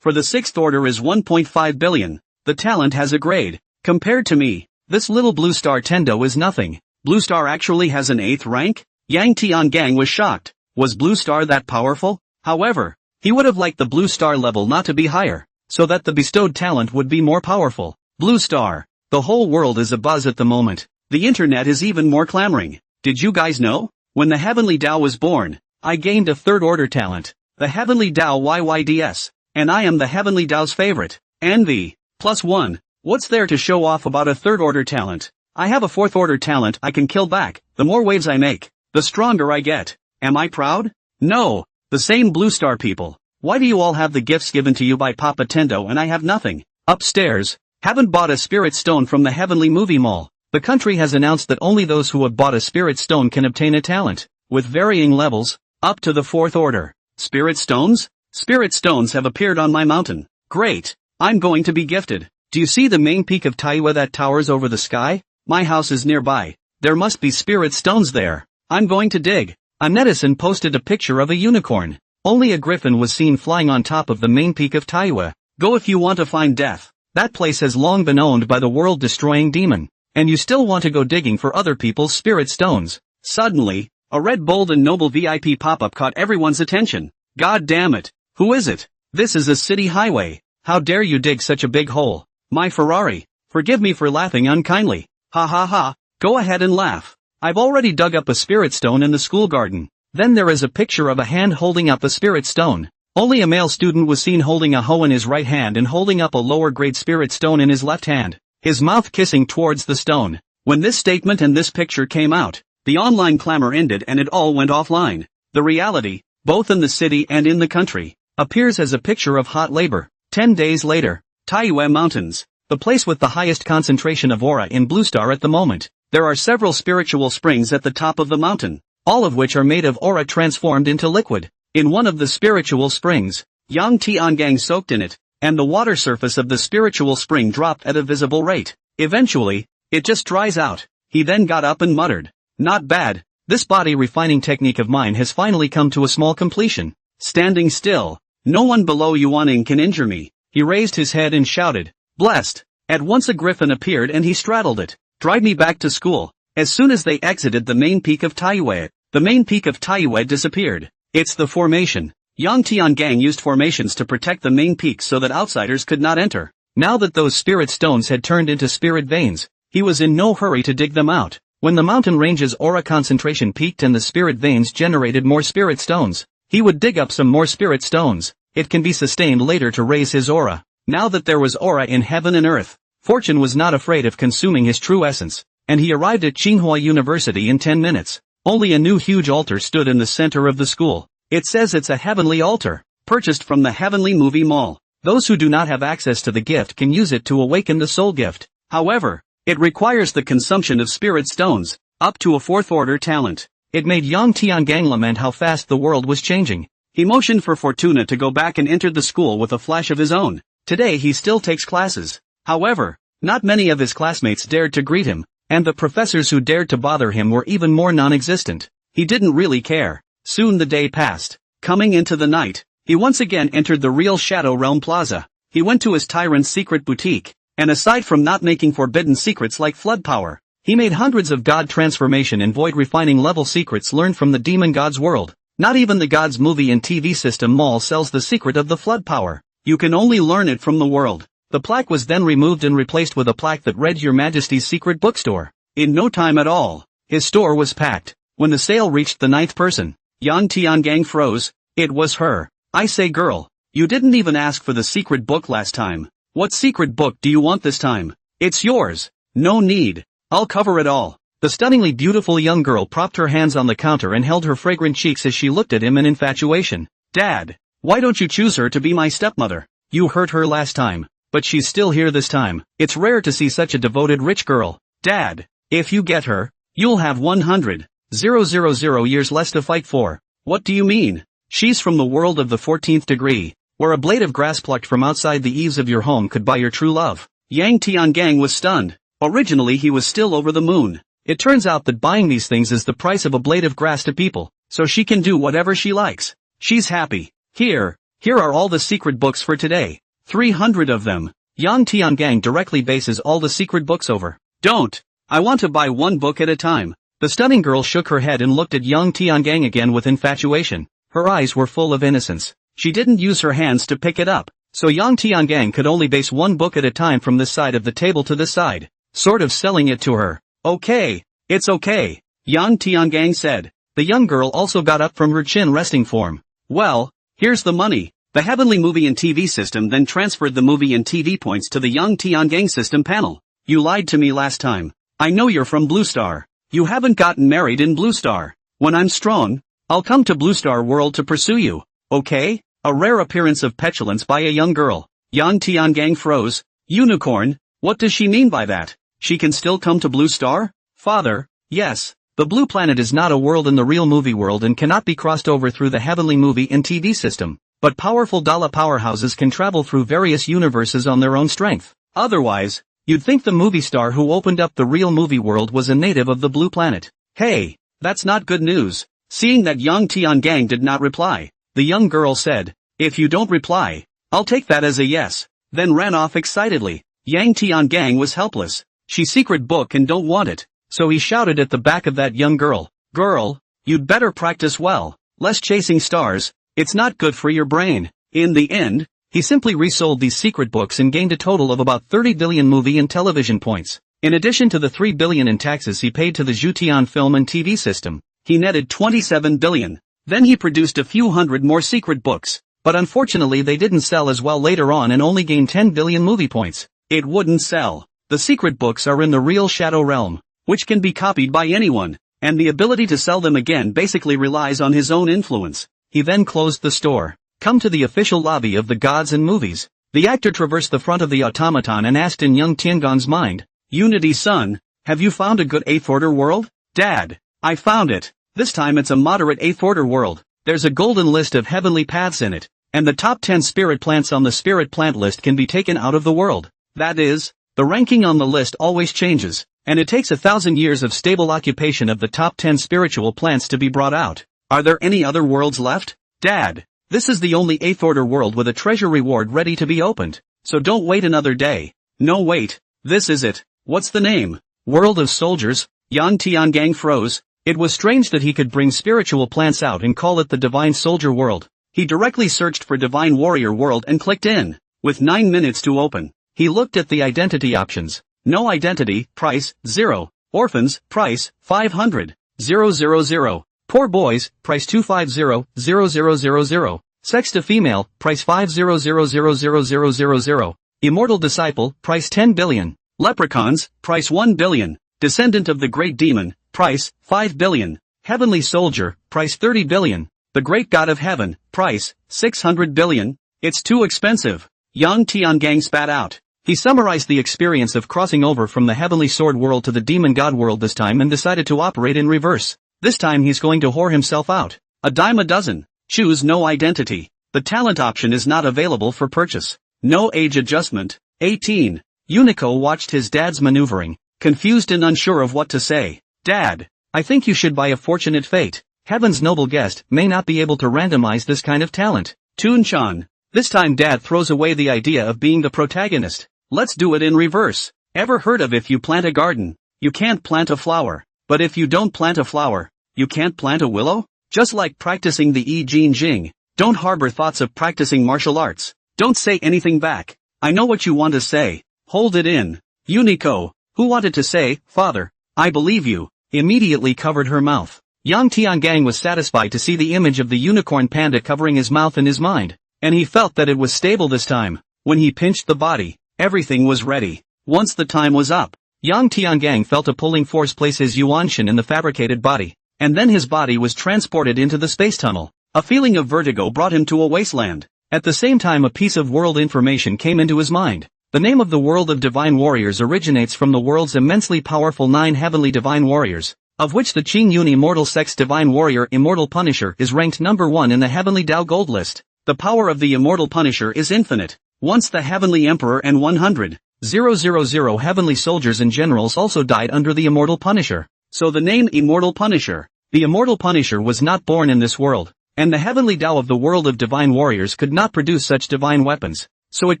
[SPEAKER 1] for the 6th order is 1.5 billion. The talent has a grade. Compared to me, this little blue star Tendo is nothing. Blue star actually has an 8th rank? Yang Tiangang was shocked. Was blue star that powerful? However, he would have liked the blue star level not to be higher, so that the bestowed talent would be more powerful. Blue star. The whole world is abuzz at the moment. The internet is even more clamoring. Did you guys know? When the heavenly Tao was born, I gained a 3rd order talent. The heavenly Tao YYDS. And I am the heavenly Tao's favorite. Envy. +1. What's there to show off about a 3rd order talent? I have a 4th order talent I can kill back. The more waves I make, the stronger I get. Am I proud? No. The same blue star people. Why do you all have the gifts given to you by Papa Tendo and I have nothing? Upstairs. Haven't bought a spirit stone from the heavenly movie mall. The country has announced that only those who have bought a spirit stone can obtain a talent, with varying levels, up to the 4th order. Spirit stones? Spirit stones have appeared on my mountain. Great. I'm going to be gifted. Do you see the main peak of Taiwa that towers over the sky? My house is nearby. There must be spirit stones there. I'm going to dig. A netizen posted a picture of a unicorn. Only a griffin was seen flying on top of the main peak of Taiwa. Go if you want to find death. That place has long been owned by the world-destroying demon. And you still want to go digging for other people's spirit stones. Suddenly, a red bold and noble VIP pop-up caught everyone's attention. God damn it. Who is it? This is a city highway. How dare you dig such a big hole? My Ferrari. Forgive me for laughing unkindly. Ha ha ha. Go ahead and laugh. I've already dug up a spirit stone in the school garden. Then there is a picture of a hand holding up a spirit stone. Only a male student was seen holding a hoe in his right hand and holding up a lower grade spirit stone in his left hand, his mouth kissing towards the stone. When this statement and this picture came out, the online clamor ended and it all went offline. The reality, both in the city and in the country, appears as a picture of hot labor. 10 days later, Taiyue Mountains, the place with the highest concentration of aura in Blue Star at the moment. There are several spiritual springs at the top of the mountain, all of which are made of aura transformed into liquid. In one of the spiritual springs, Yang Tiangang soaked in it, and the water surface of the spiritual spring dropped at a visible rate. Eventually, it just dries out. He then got up and muttered, "Not bad. This body refining technique of mine has finally come to a small completion. Standing still. No one below Yuaning can injure me." He raised his head and shouted, "Blessed." At once a griffin appeared and he straddled it. "Drive me back to school." As soon as they exited the main peak of Taiyue, the main peak of Taiyue disappeared. It's the formation. Yang Tiangang used formations to protect the main peak so that outsiders could not enter. Now that those spirit stones had turned into spirit veins, he was in no hurry to dig them out. When the mountain range's aura concentration peaked and the spirit veins generated more spirit stones, he would dig up some more spirit stones. It can be sustained later to raise his aura. Now that there was aura in heaven and earth, Fortune was not afraid of consuming his true essence, and he arrived at Tsinghua University in 10 minutes. Only a new huge altar stood in the center of the school. It says it's a heavenly altar, purchased from the heavenly movie mall. Those who do not have access to the gift can use it to awaken the soul gift. However, it requires the consumption of spirit stones, up to a 4th order talent. It made Yang Tiangang lament how fast the world was changing. He motioned for Fortuna to go back and entered the school with a flash of his own. Today he still takes classes. However, not many of his classmates dared to greet him, and the professors who dared to bother him were even more non-existent. He didn't really care. Soon the day passed. Coming into the night, he once again entered the real Shadow Realm Plaza. He went to his tyrant's secret boutique, and aside from not making forbidden secrets like flood power, He made hundreds of god transformation and void refining level secrets learned from the demon god's world. Not even the god's movie and TV system mall sells the secret of the flood power. You can only learn it from the world. The plaque was then removed and replaced with a plaque that read Your Majesty's Secret Bookstore. In no time at all, his store was packed. When the sale reached the 9th person, Yang Tiangang froze. It was her. I say girl, you didn't even ask for the secret book last time. What secret book do you want this time? It's yours. No need. I'll cover it all. The stunningly beautiful young girl propped her hands on the counter and held her fragrant cheeks as she looked at him in infatuation. Dad, why don't you choose her to be my stepmother? You hurt her last time, but she's still here this time. It's rare to see such a devoted rich girl. Dad, if you get her, you'll have 100,000 years less to fight for. What do you mean? She's from the world of the 14th degree, where a blade of grass plucked from outside the eaves of your home could buy your true love. Yang Tiangang was stunned. Originally he was still over the moon. It turns out that buying these things is the price of a blade of grass to people, so she can do whatever she likes. She's happy. Here are all the secret books for today. 300 of them. Yang Tiangang directly bases all the secret books over. Don't. I want to buy one book at a time. The stunning girl shook her head and looked at Yang Tiangang again with infatuation. Her eyes were full of innocence. She didn't use her hands to pick it up, so Yang Tiangang could only base one book at a time from this side of the table to this side, sort of selling it to her. Okay, it's okay, Yang Tiangang said. The young girl also got up from her chin resting form. Well, here's the money. The heavenly movie and TV system then transferred the movie and TV points to the Yang Tiangang system panel. You lied to me last time. I know you're from Blue Star. You haven't gotten married in Blue Star. When I'm strong, I'll come to Blue Star World to pursue you, okay? A rare appearance of petulance by a young girl. Yang Tiangang froze. Unicorn, what does she mean by that? She can still come to Blue Star? Father, yes. The Blue Planet is not a world in the real movie world and cannot be crossed over through the heavenly movie and TV system, but powerful Dala powerhouses can travel through various universes on their own strength. Otherwise, you'd think the movie star who opened up the real movie world was a native of the Blue Planet. Hey, that's not good news. Seeing that Yang Tiangang did not reply, the young girl said, if you don't reply, I'll take that as a yes, then ran off excitedly. Yang Tiangang was helpless. She secret book and don't want it, so he shouted at the back of that young girl, girl, you'd better practice well, less chasing stars, it's not good for your brain. In the end, he simply resold these secret books and gained a total of about 30 billion movie and television points. In addition to the 3 billion in taxes he paid to the Zhutian film and TV system, he netted 27 billion. Then he produced a few hundred more secret books, but unfortunately they didn't sell as well later on and only gained 10 billion movie points. It wouldn't sell. The secret books are in the real shadow realm, which can be copied by anyone, and the ability to sell them again basically relies on his own influence. He then closed the store. Come to the official lobby of the gods and movies. The actor traversed the front of the automaton and asked in young Tiangong's mind, Unity son, have you found a good 8th order world? Dad, I found it. This time it's a moderate 8th order world. There's a golden list of heavenly paths in it, and the top 10 spirit plants on the spirit plant list can be taken out of the world. That is, the ranking on the list always changes, and it takes 1,000 years of stable occupation of the top 10 spiritual plants to be brought out. Are there any other worlds left? Dad, this is the only 8th order world with a treasure reward ready to be opened, so don't wait another day. No wait, this is it. What's the name? World of Soldiers. Yang Tiangang froze. It was strange that he could bring spiritual plants out and call it the Divine Soldier World. He directly searched for Divine Warrior World and clicked in. With 9 minutes to open, he looked at the identity options. No identity, price, 0. Orphans, price, 500, 000. Poor boys, price 250, 0000. Sex to female, price 500,000,000. Immortal disciple, price 10 billion. Leprechauns, price 1 billion. Descendant of the Great Demon, price, 5 billion. Heavenly Soldier, price 30 billion. The Great God of Heaven, price, 600 billion. It's too expensive. Yang Tiangang spat out. He summarized the experience of crossing over from the Heavenly Sword world to the Demon God world this time and decided to operate in reverse. This time he's going to whore himself out. A dime a dozen. Choose no identity. The talent option is not available for purchase. No age adjustment. 18. Unico watched his dad's maneuvering, confused and unsure of what to say. Dad, I think you should buy a fortunate fate. Heaven's noble guest may not be able to randomize this kind of talent. Toon-chan. This time Dad throws away the idea of being the protagonist. Let's do it in reverse. Ever heard of if you plant a garden, you can't plant a flower. But if you don't plant a flower, you can't plant a willow? Just like practicing the I Ching Jing. Don't harbor thoughts of practicing martial arts. Don't say anything back. I know what you want to say. Hold it in. Unico, who wanted to say, Father, I believe you, immediately covered her mouth. Yang Tiangang was satisfied to see the image of the unicorn panda covering his mouth in his mind, and he felt that it was stable this time. When he pinched the body, everything was ready. Once the time was up, Yang Tiangang felt a pulling force place his yuanshan in the fabricated body, and then his body was transported into the space tunnel. A feeling of vertigo brought him to a wasteland. At the same time a piece of world information came into his mind. The name of the world of divine warriors originates from the world's immensely powerful 9 heavenly divine warriors, of which the Qing Yun Immortal Sex Divine Warrior Immortal Punisher is ranked number 1 in the Heavenly Tao Gold List. The power of the Immortal Punisher is infinite. Once the Heavenly Emperor and 100,000 heavenly soldiers and generals also died under the Immortal Punisher. So the name Immortal Punisher. The Immortal Punisher was not born in this world, and the Heavenly Tao of the world of divine warriors could not produce such divine weapons, so it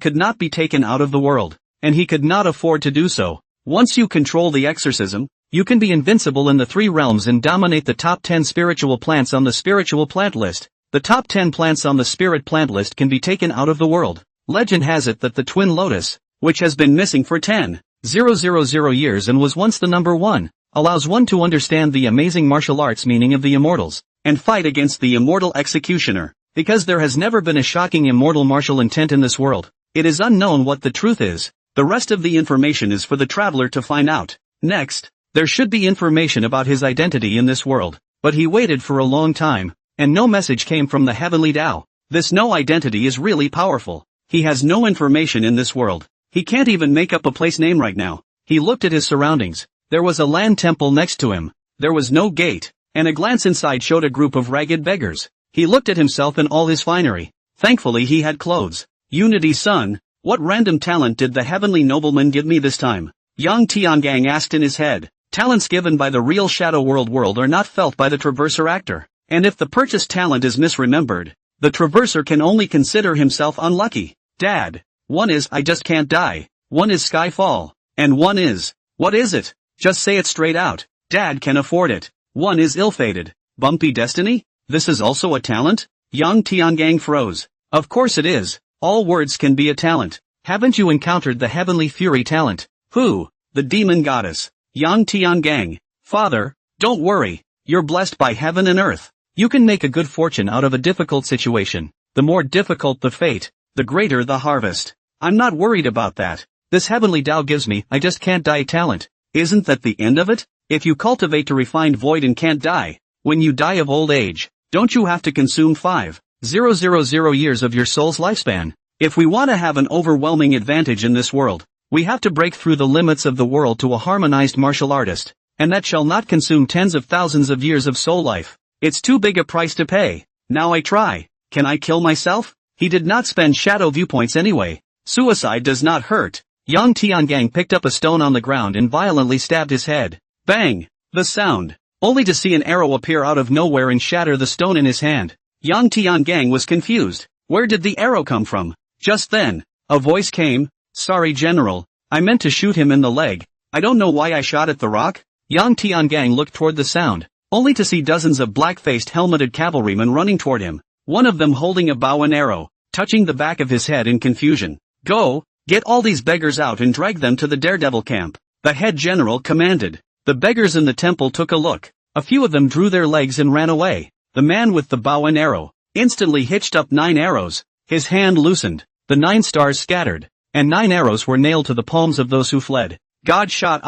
[SPEAKER 1] could not be taken out of the world, and he could not afford to do so. Once you control the exorcism, you can be invincible in the 3 realms and dominate the top 10 spiritual plants on the spiritual plant list. The top 10 plants on the spirit plant list can be taken out of the world. Legend has it that the twin lotus, which has been missing for 10,000 years and was once the number 1, allows one to understand the amazing martial arts meaning of the immortals, and fight against the immortal executioner. Because there has never been a shocking immortal martial intent in this world, it is unknown what the truth is. The rest of the information is for the traveler to find out. Next, there should be information about his identity in this world, but he waited for a long time, and no message came from the Heavenly Tao. This no identity is really powerful. He has no information in this world. He can't even make up a place name right now. He looked at his surroundings. There was a land temple next to him. There was no gate, and a glance inside showed a group of ragged beggars. He looked at himself in all his finery. Thankfully he had clothes. Unity's son, what random talent did the heavenly nobleman give me this time? Yang Tiangang asked in his head. Talents given by the real Shadow World are not felt by the Traverser actor. And if the purchased talent is misremembered, the Traverser can only consider himself unlucky. Dad. One is I just can't die. One is Skyfall. And one is, what is it? Just say it straight out. Dad can afford it. One is ill-fated. Bumpy destiny? This is also a talent? Yang Tiangang froze. Of course it is. All words can be a talent. Haven't you encountered the heavenly fury talent? Who? The demon goddess. Yang Tiangang. Father, don't worry. You're blessed by heaven and earth. You can make a good fortune out of a difficult situation. The more difficult the fate, the greater the harvest. I'm not worried about that. This heavenly Tao gives me I just can't die talent. Isn't that the end of it? If you cultivate to refined void and can't die, when you die of old age, don't you have to consume 5,000 years of your soul's lifespan? If we want to have an overwhelming advantage in this world, we have to break through the limits of the world to a harmonized martial artist, and that shall not consume tens of thousands of years of soul life. It's too big a price to pay. Now I try. Can I kill myself? He did not spend shadow viewpoints anyway. Suicide does not hurt. Yang Tiangang picked up a stone on the ground and violently stabbed his head. Bang! The sound. Only to see an arrow appear out of nowhere and shatter the stone in his hand. Yang Tiangang was confused. Where did the arrow come from? Just then, a voice came. Sorry General, I meant to shoot him in the leg. I don't know why I shot at the rock. Yang Tiangang looked toward the sound, only to see dozens of black-faced helmeted cavalrymen running toward him, one of them holding a bow and arrow, touching the back of his head in confusion. Go, get all these beggars out and drag them to the daredevil camp, the head general commanded. The beggars in the temple took a look. A few of them drew their legs and ran away. The man with the bow and arrow instantly hitched up 9 arrows. His hand loosened. The 9 stars scattered, and 9 arrows were nailed to the palms of those who fled. God shot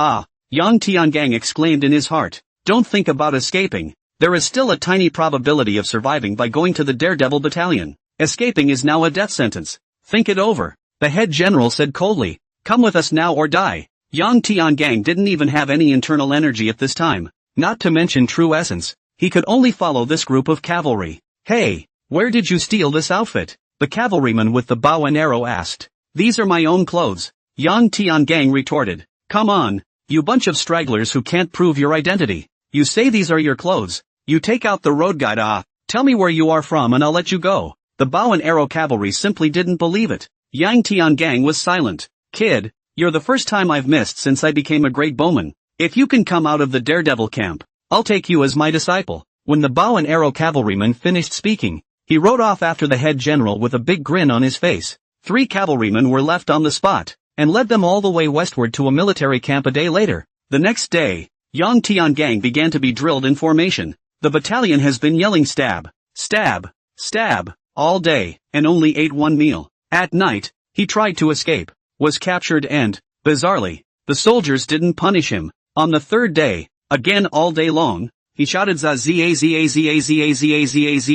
[SPEAKER 1] Yang Tiangang exclaimed in his heart. Don't think about escaping. There is still a tiny probability of surviving by going to the daredevil battalion. Escaping is now a death sentence. Think it over. The head general said coldly. Come with us now or die. Yang Tiangang didn't even have any internal energy at this time, not to mention true essence. He could only follow this group of cavalry. Hey, where did you steal this outfit? The cavalryman with the bow and arrow asked. These are my own clothes. Yang Tiangang retorted. Come on, you bunch of stragglers who can't prove your identity. You say these are your clothes. You take out the road guide. Tell me where you are from and I'll let you go. The bow and arrow cavalry simply didn't believe it. Yang Tiangang was silent. Kid, you're the first time I've missed since I became a great bowman. If you can come out of the daredevil camp, I'll take you as my disciple." When the bow and arrow cavalryman finished speaking, he rode off after the head general with a big grin on his face. 3 cavalrymen were left on the spot, and led them all the way westward to a military camp a day later. The next day, Yang Tiangang began to be drilled in formation. The battalion has been yelling stab, stab, stab, all day, and only ate one meal. At night, he tried to escape, was captured and, bizarrely, the soldiers didn't punish him. On the third day, again all day long, he shouted za za za za za za za za za za za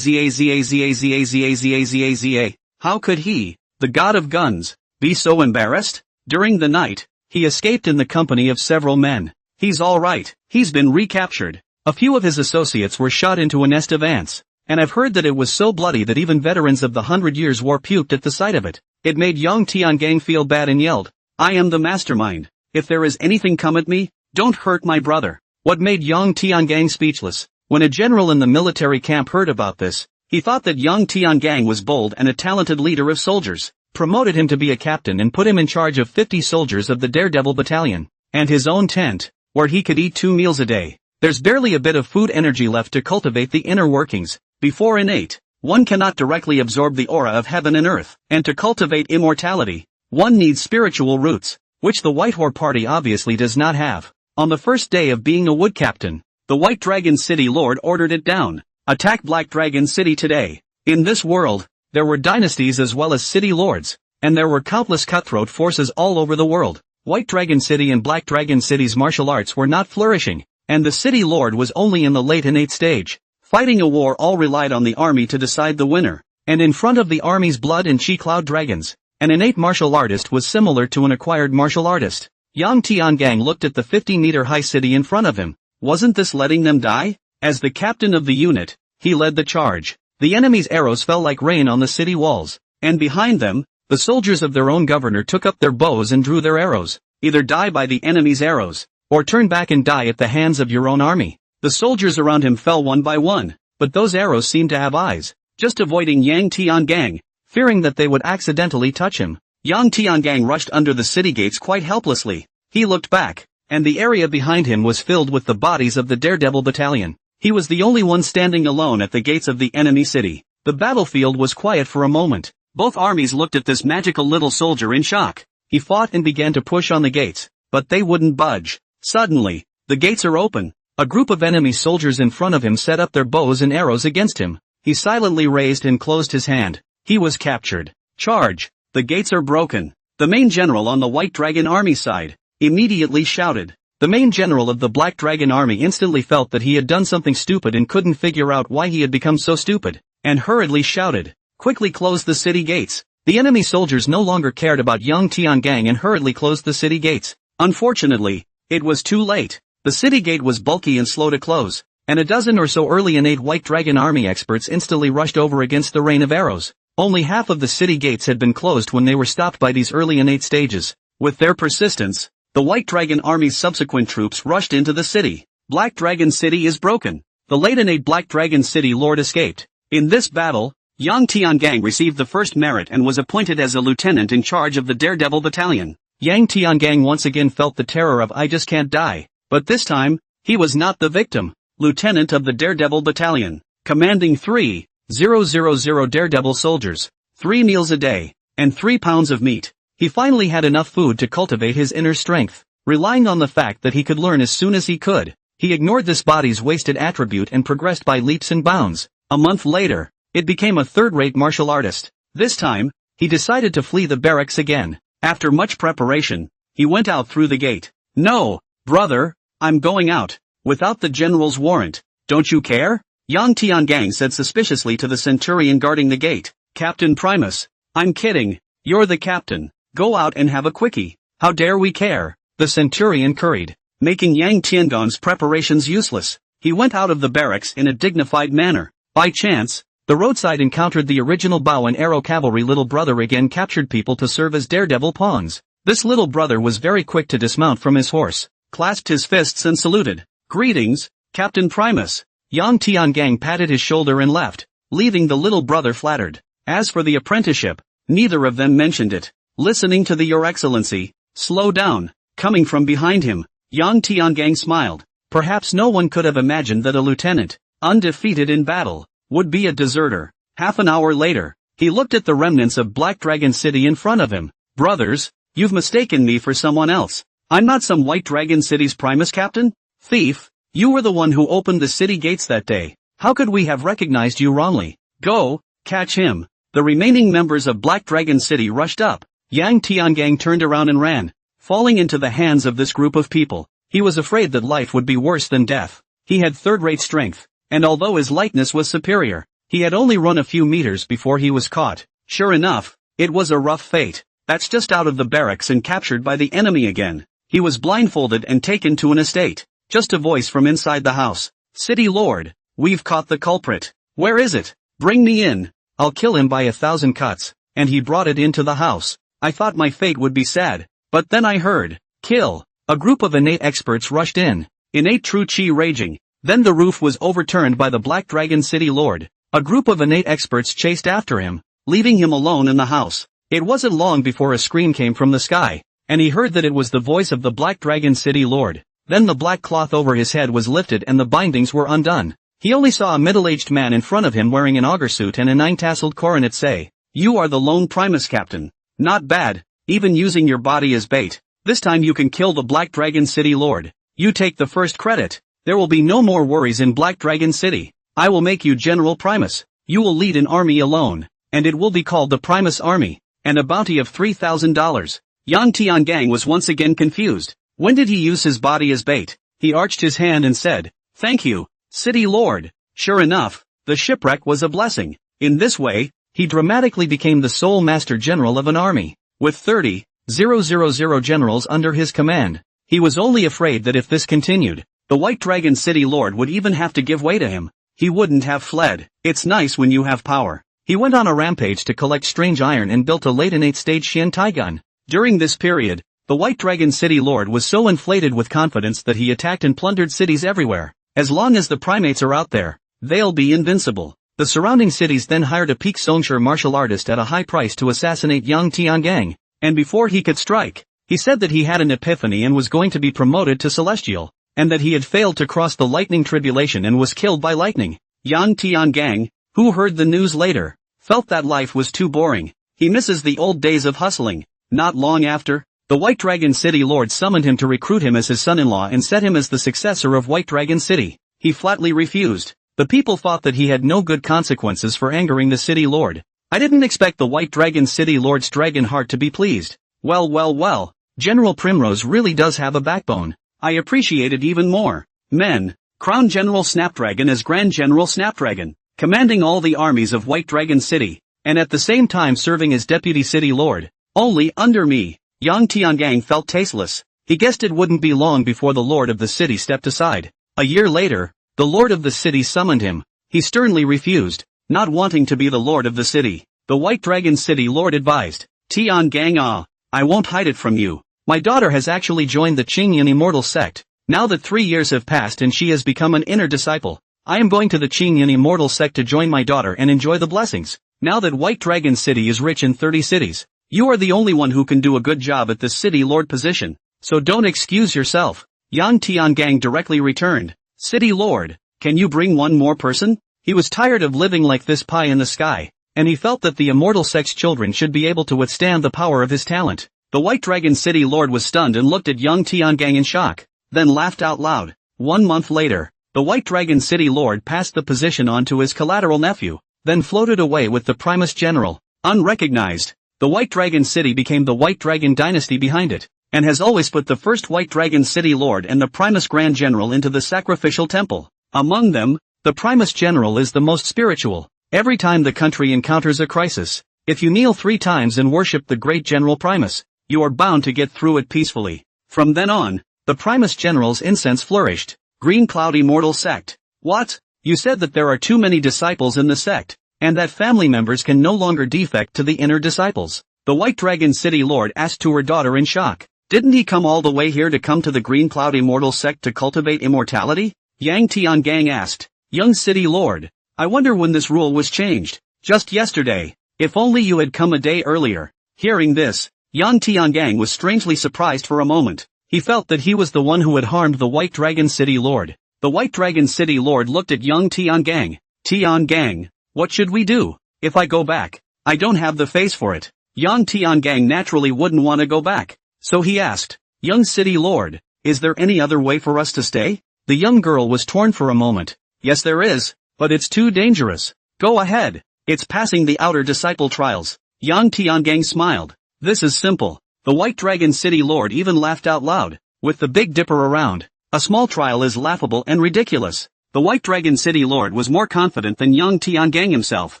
[SPEAKER 1] za za za za za. How could he, the god of guns, be so embarrassed? During the night, he escaped in the company of several men. He's all right. He's been recaptured. A few of his associates were shot into a nest of ants, and I've heard that it was so bloody that even veterans of the 100 Years' War puked at the sight of it. It made Yang Tiangang feel bad and yelled, "I am the mastermind. If there is anything come at me, don't hurt my brother." What made Yang Tiangang speechless? When a general in the military camp heard about this, he thought that Yang Tiangang was bold and a talented leader of soldiers, promoted him to be a captain and put him in charge of 50 soldiers of the Daredevil Battalion, and his own tent, where he could eat 2 meals a day. There's barely a bit of food energy left to cultivate the inner workings. Before innate, one cannot directly absorb the aura of heaven and earth, and to cultivate immortality, one needs spiritual roots, which the White Horde party obviously does not have. On the first day of being a wood captain, the White Dragon City Lord ordered it down. Attack Black Dragon City today. In this world, there were dynasties as well as city lords, and there were countless cutthroat forces all over the world. White Dragon City and Black Dragon City's martial arts were not flourishing, and the city lord was only in the late innate stage. Fighting a war all relied on the army to decide the winner, and in front of the army's blood and chi cloud dragons, an innate martial artist was similar to an acquired martial artist. Yang Tiangang looked at the 50-meter-high city in front of him. Wasn't this letting them die? As the captain of the unit, he led the charge. The enemy's arrows fell like rain on the city walls, and behind them, the soldiers of their own governor took up their bows and drew their arrows. Either die by the enemy's arrows, or turn back and die at the hands of your own army. The soldiers around him fell one by one, but those arrows seemed to have eyes, just avoiding Yang Tiangang, fearing that they would accidentally touch him. Yang Tiangang rushed under the city gates quite helplessly. He looked back, and the area behind him was filled with the bodies of the Daredevil Battalion. He was the only one standing alone at the gates of the enemy city. The battlefield was quiet for a moment. Both armies looked at this magical little soldier in shock. He fought and began to push on the gates, but they wouldn't budge. Suddenly, the gates are open. A group of enemy soldiers in front of him set up their bows and arrows against him. He silently raised and closed his hand. He was captured. Charge! The gates are broken. The main general on the White Dragon Army side immediately shouted. The main general of the Black Dragon Army instantly felt that he had done something stupid and couldn't figure out why he had become so stupid, and hurriedly shouted, "Quickly close the city gates." The enemy soldiers no longer cared about Yang Tiangang and hurriedly closed the city gates. Unfortunately, it was too late. The city gate was bulky and slow to close, and a dozen or so early innate White Dragon Army experts instantly rushed over against the rain of arrows. Only half of the city gates had been closed when they were stopped by these early innate stages. With their persistence, the White Dragon Army's subsequent troops rushed into the city. Black Dragon City is broken. The late innate Black Dragon City Lord escaped. In this battle, Yang Tiangang received the first merit and was appointed as a lieutenant in charge of the Daredevil Battalion. Yang Tiangang once again felt the terror of "I just can't die," but this time, he was not the victim. Lieutenant of the Daredevil Battalion, commanding 3,000 Daredevil soldiers, 3 meals a day, and 3 pounds of meat. He finally had enough food to cultivate his inner strength, relying on the fact that he could learn as soon as he could. He ignored this body's wasted attribute and progressed by leaps and bounds. A month later, it became a third-rate martial artist. This time, he decided to flee the barracks again. After much preparation, he went out through the gate. "No, brother, I'm going out, without the general's warrant. Don't you care?" Yang Tiangang said suspiciously to the centurion guarding the gate. "Captain Primus, I'm kidding, you're the captain. Go out and have a quickie." "How dare we care?" the centurion curried, making Yang Tiangang's preparations useless. He went out of the barracks in a dignified manner. By chance, the roadside encountered the original bow and arrow cavalry little brother again captured people to serve as daredevil pawns. This little brother was very quick to dismount from his horse, clasped his fists and saluted. "Greetings, Captain Primus." Yang Tiangang patted his shoulder and left, leaving the little brother flattered. As for the apprenticeship, neither of them mentioned it. Listening to the Your Excellency, slow down, coming from behind him, Yang Tiangang smiled. Perhaps no one could have imagined that a lieutenant, undefeated in battle, would be a deserter. Half an hour later, he looked at the remnants of Black Dragon City in front of him. Brothers, you've mistaken me for someone else. I'm not some White Dragon City's Primus captain. Thief, you were the one who opened the city gates that day. How could we have recognized you wrongly? Go, catch him. The remaining members of Black Dragon City rushed up. Yang Tiangang turned around and ran, falling into the hands of this group of people. He was afraid that life would be worse than death. He had third-rate strength, and although his lightness was superior, he had only run a few meters before he was caught. Sure enough, it was a rough fate. That's just out of the barracks and captured by the enemy again. He was blindfolded and taken to an estate. Just a voice from inside the house. City Lord, we've caught the culprit. Where is it? Bring me in. I'll kill him by 1,000 cuts. And he brought it into the house. I thought my fate would be sad. But then I heard, kill. A group of innate experts rushed in. Innate true chi raging. Then the roof was overturned by the Black Dragon City Lord. A group of innate experts chased after him, leaving him alone in the house. It wasn't long before a scream came from the sky, and he heard that it was the voice of the Black Dragon City Lord. Then the black cloth over his head was lifted and the bindings were undone. He only saw a middle-aged man in front of him wearing an augur suit and a 9-tasseled coronet say, "You are the lone Primus captain. Not bad, even using your body as bait. This time you can kill the Black Dragon City Lord. You take the first credit. There will be no more worries in Black Dragon City. I will make you General Primus. You will lead an army alone, and it will be called the Primus Army, and a bounty of $3,000. Yang Tiangang was once again confused. When did he use his body as bait? He arched his hand and said, "Thank you, City Lord." Sure enough, the shipwreck was a blessing. In this way, he dramatically became the sole Master General of an army, with 30,000 generals under his command. He was only afraid that if this continued, the White Dragon City Lord would even have to give way to him. He wouldn't have fled. It's nice when you have power. He went on a rampage to collect strange iron and built a late innate stage Xian Tai gun. During this period, the White Dragon City Lord was so inflated with confidence that he attacked and plundered cities everywhere. As long as the primates are out there, they'll be invincible. The surrounding cities then hired a peak Songsher martial artist at a high price to assassinate Yang Tiangang, and before he could strike, he said that he had an epiphany and was going to be promoted to Celestial, and that he had failed to cross the lightning tribulation and was killed by lightning. Yang Tiangang, who heard the news later, felt that life was too boring. He misses the old days of hustling. Not long after, the White Dragon City Lord summoned him to recruit him as his son-in-law and set him as the successor of White Dragon City. He flatly refused. The people thought that he had no good consequences for angering the City Lord. I didn't expect the White Dragon City Lord's dragon heart to be pleased. Well, General Primrose really does have a backbone. I appreciate it even more. Men, crown General Snapdragon as Grand General Snapdragon, commanding all the armies of White Dragon City, and at the same time serving as Deputy City Lord, only under me. Yang Tiangang felt tasteless. He guessed it wouldn't be long before the Lord of the city stepped aside. A year later, the Lord of the city summoned him. He sternly refused, not wanting to be the Lord of the city. The White Dragon City Lord advised, "Tiangang, I won't hide it from you. My daughter has actually joined the Qingyan Immortal sect. Now that 3 years have passed and she has become an inner disciple, I am going to the Qingyan Immortal sect to join my daughter and enjoy the blessings. Now that White Dragon City is rich in 30 cities, you are the only one who can do a good job at this City Lord position, so don't excuse yourself." Yang Tiangang directly returned, "City Lord, can you bring one more person?" He was tired of living like this pie in the sky, and he felt that the Immortal Sect's children should be able to withstand the power of his talent. The White Dragon City Lord was stunned and looked at Yang Tiangang in shock, then laughed out loud. 1 month later, the White Dragon City Lord passed the position on to his collateral nephew, then floated away with the Primus General, unrecognized. The White Dragon City became the White Dragon Dynasty behind it, and has always put the first White Dragon City Lord and the Primus Grand General into the sacrificial temple. Among them, the Primus General is the most spiritual. Every time the country encounters a crisis, if you kneel 3 times and worship the great General Primus, you are bound to get through it peacefully. From then on, the Primus General's incense flourished. Green Cloud Immortal Sect. What? You said that there are too many disciples in the sect, and that family members can no longer defect to the inner disciples. The White Dragon City Lord asked to her daughter in shock. Didn't he come all the way here to come to the Green Cloud Immortal Sect to cultivate immortality? Yang Tiangang asked. Young City Lord, I wonder when this rule was changed. Just yesterday. If only you had come a day earlier. Hearing this, Yang Tiangang was strangely surprised for a moment. He felt that he was the one who had harmed the White Dragon City Lord. The White Dragon City Lord looked at young Tiangang. Tiangang, what should we do? If I go back, I don't have the face for it. Young Tiangang naturally wouldn't want to go back. So he asked, young City Lord, is there any other way for us to stay? The young girl was torn for a moment. Yes there is, but it's too dangerous. Go ahead. It's passing the outer disciple trials. Yang Tiangang smiled. This is simple. The White Dragon City Lord even laughed out loud. With the Big Dipper around, a small trial is laughable and ridiculous. The White Dragon City Lord was more confident than young Tiangang himself.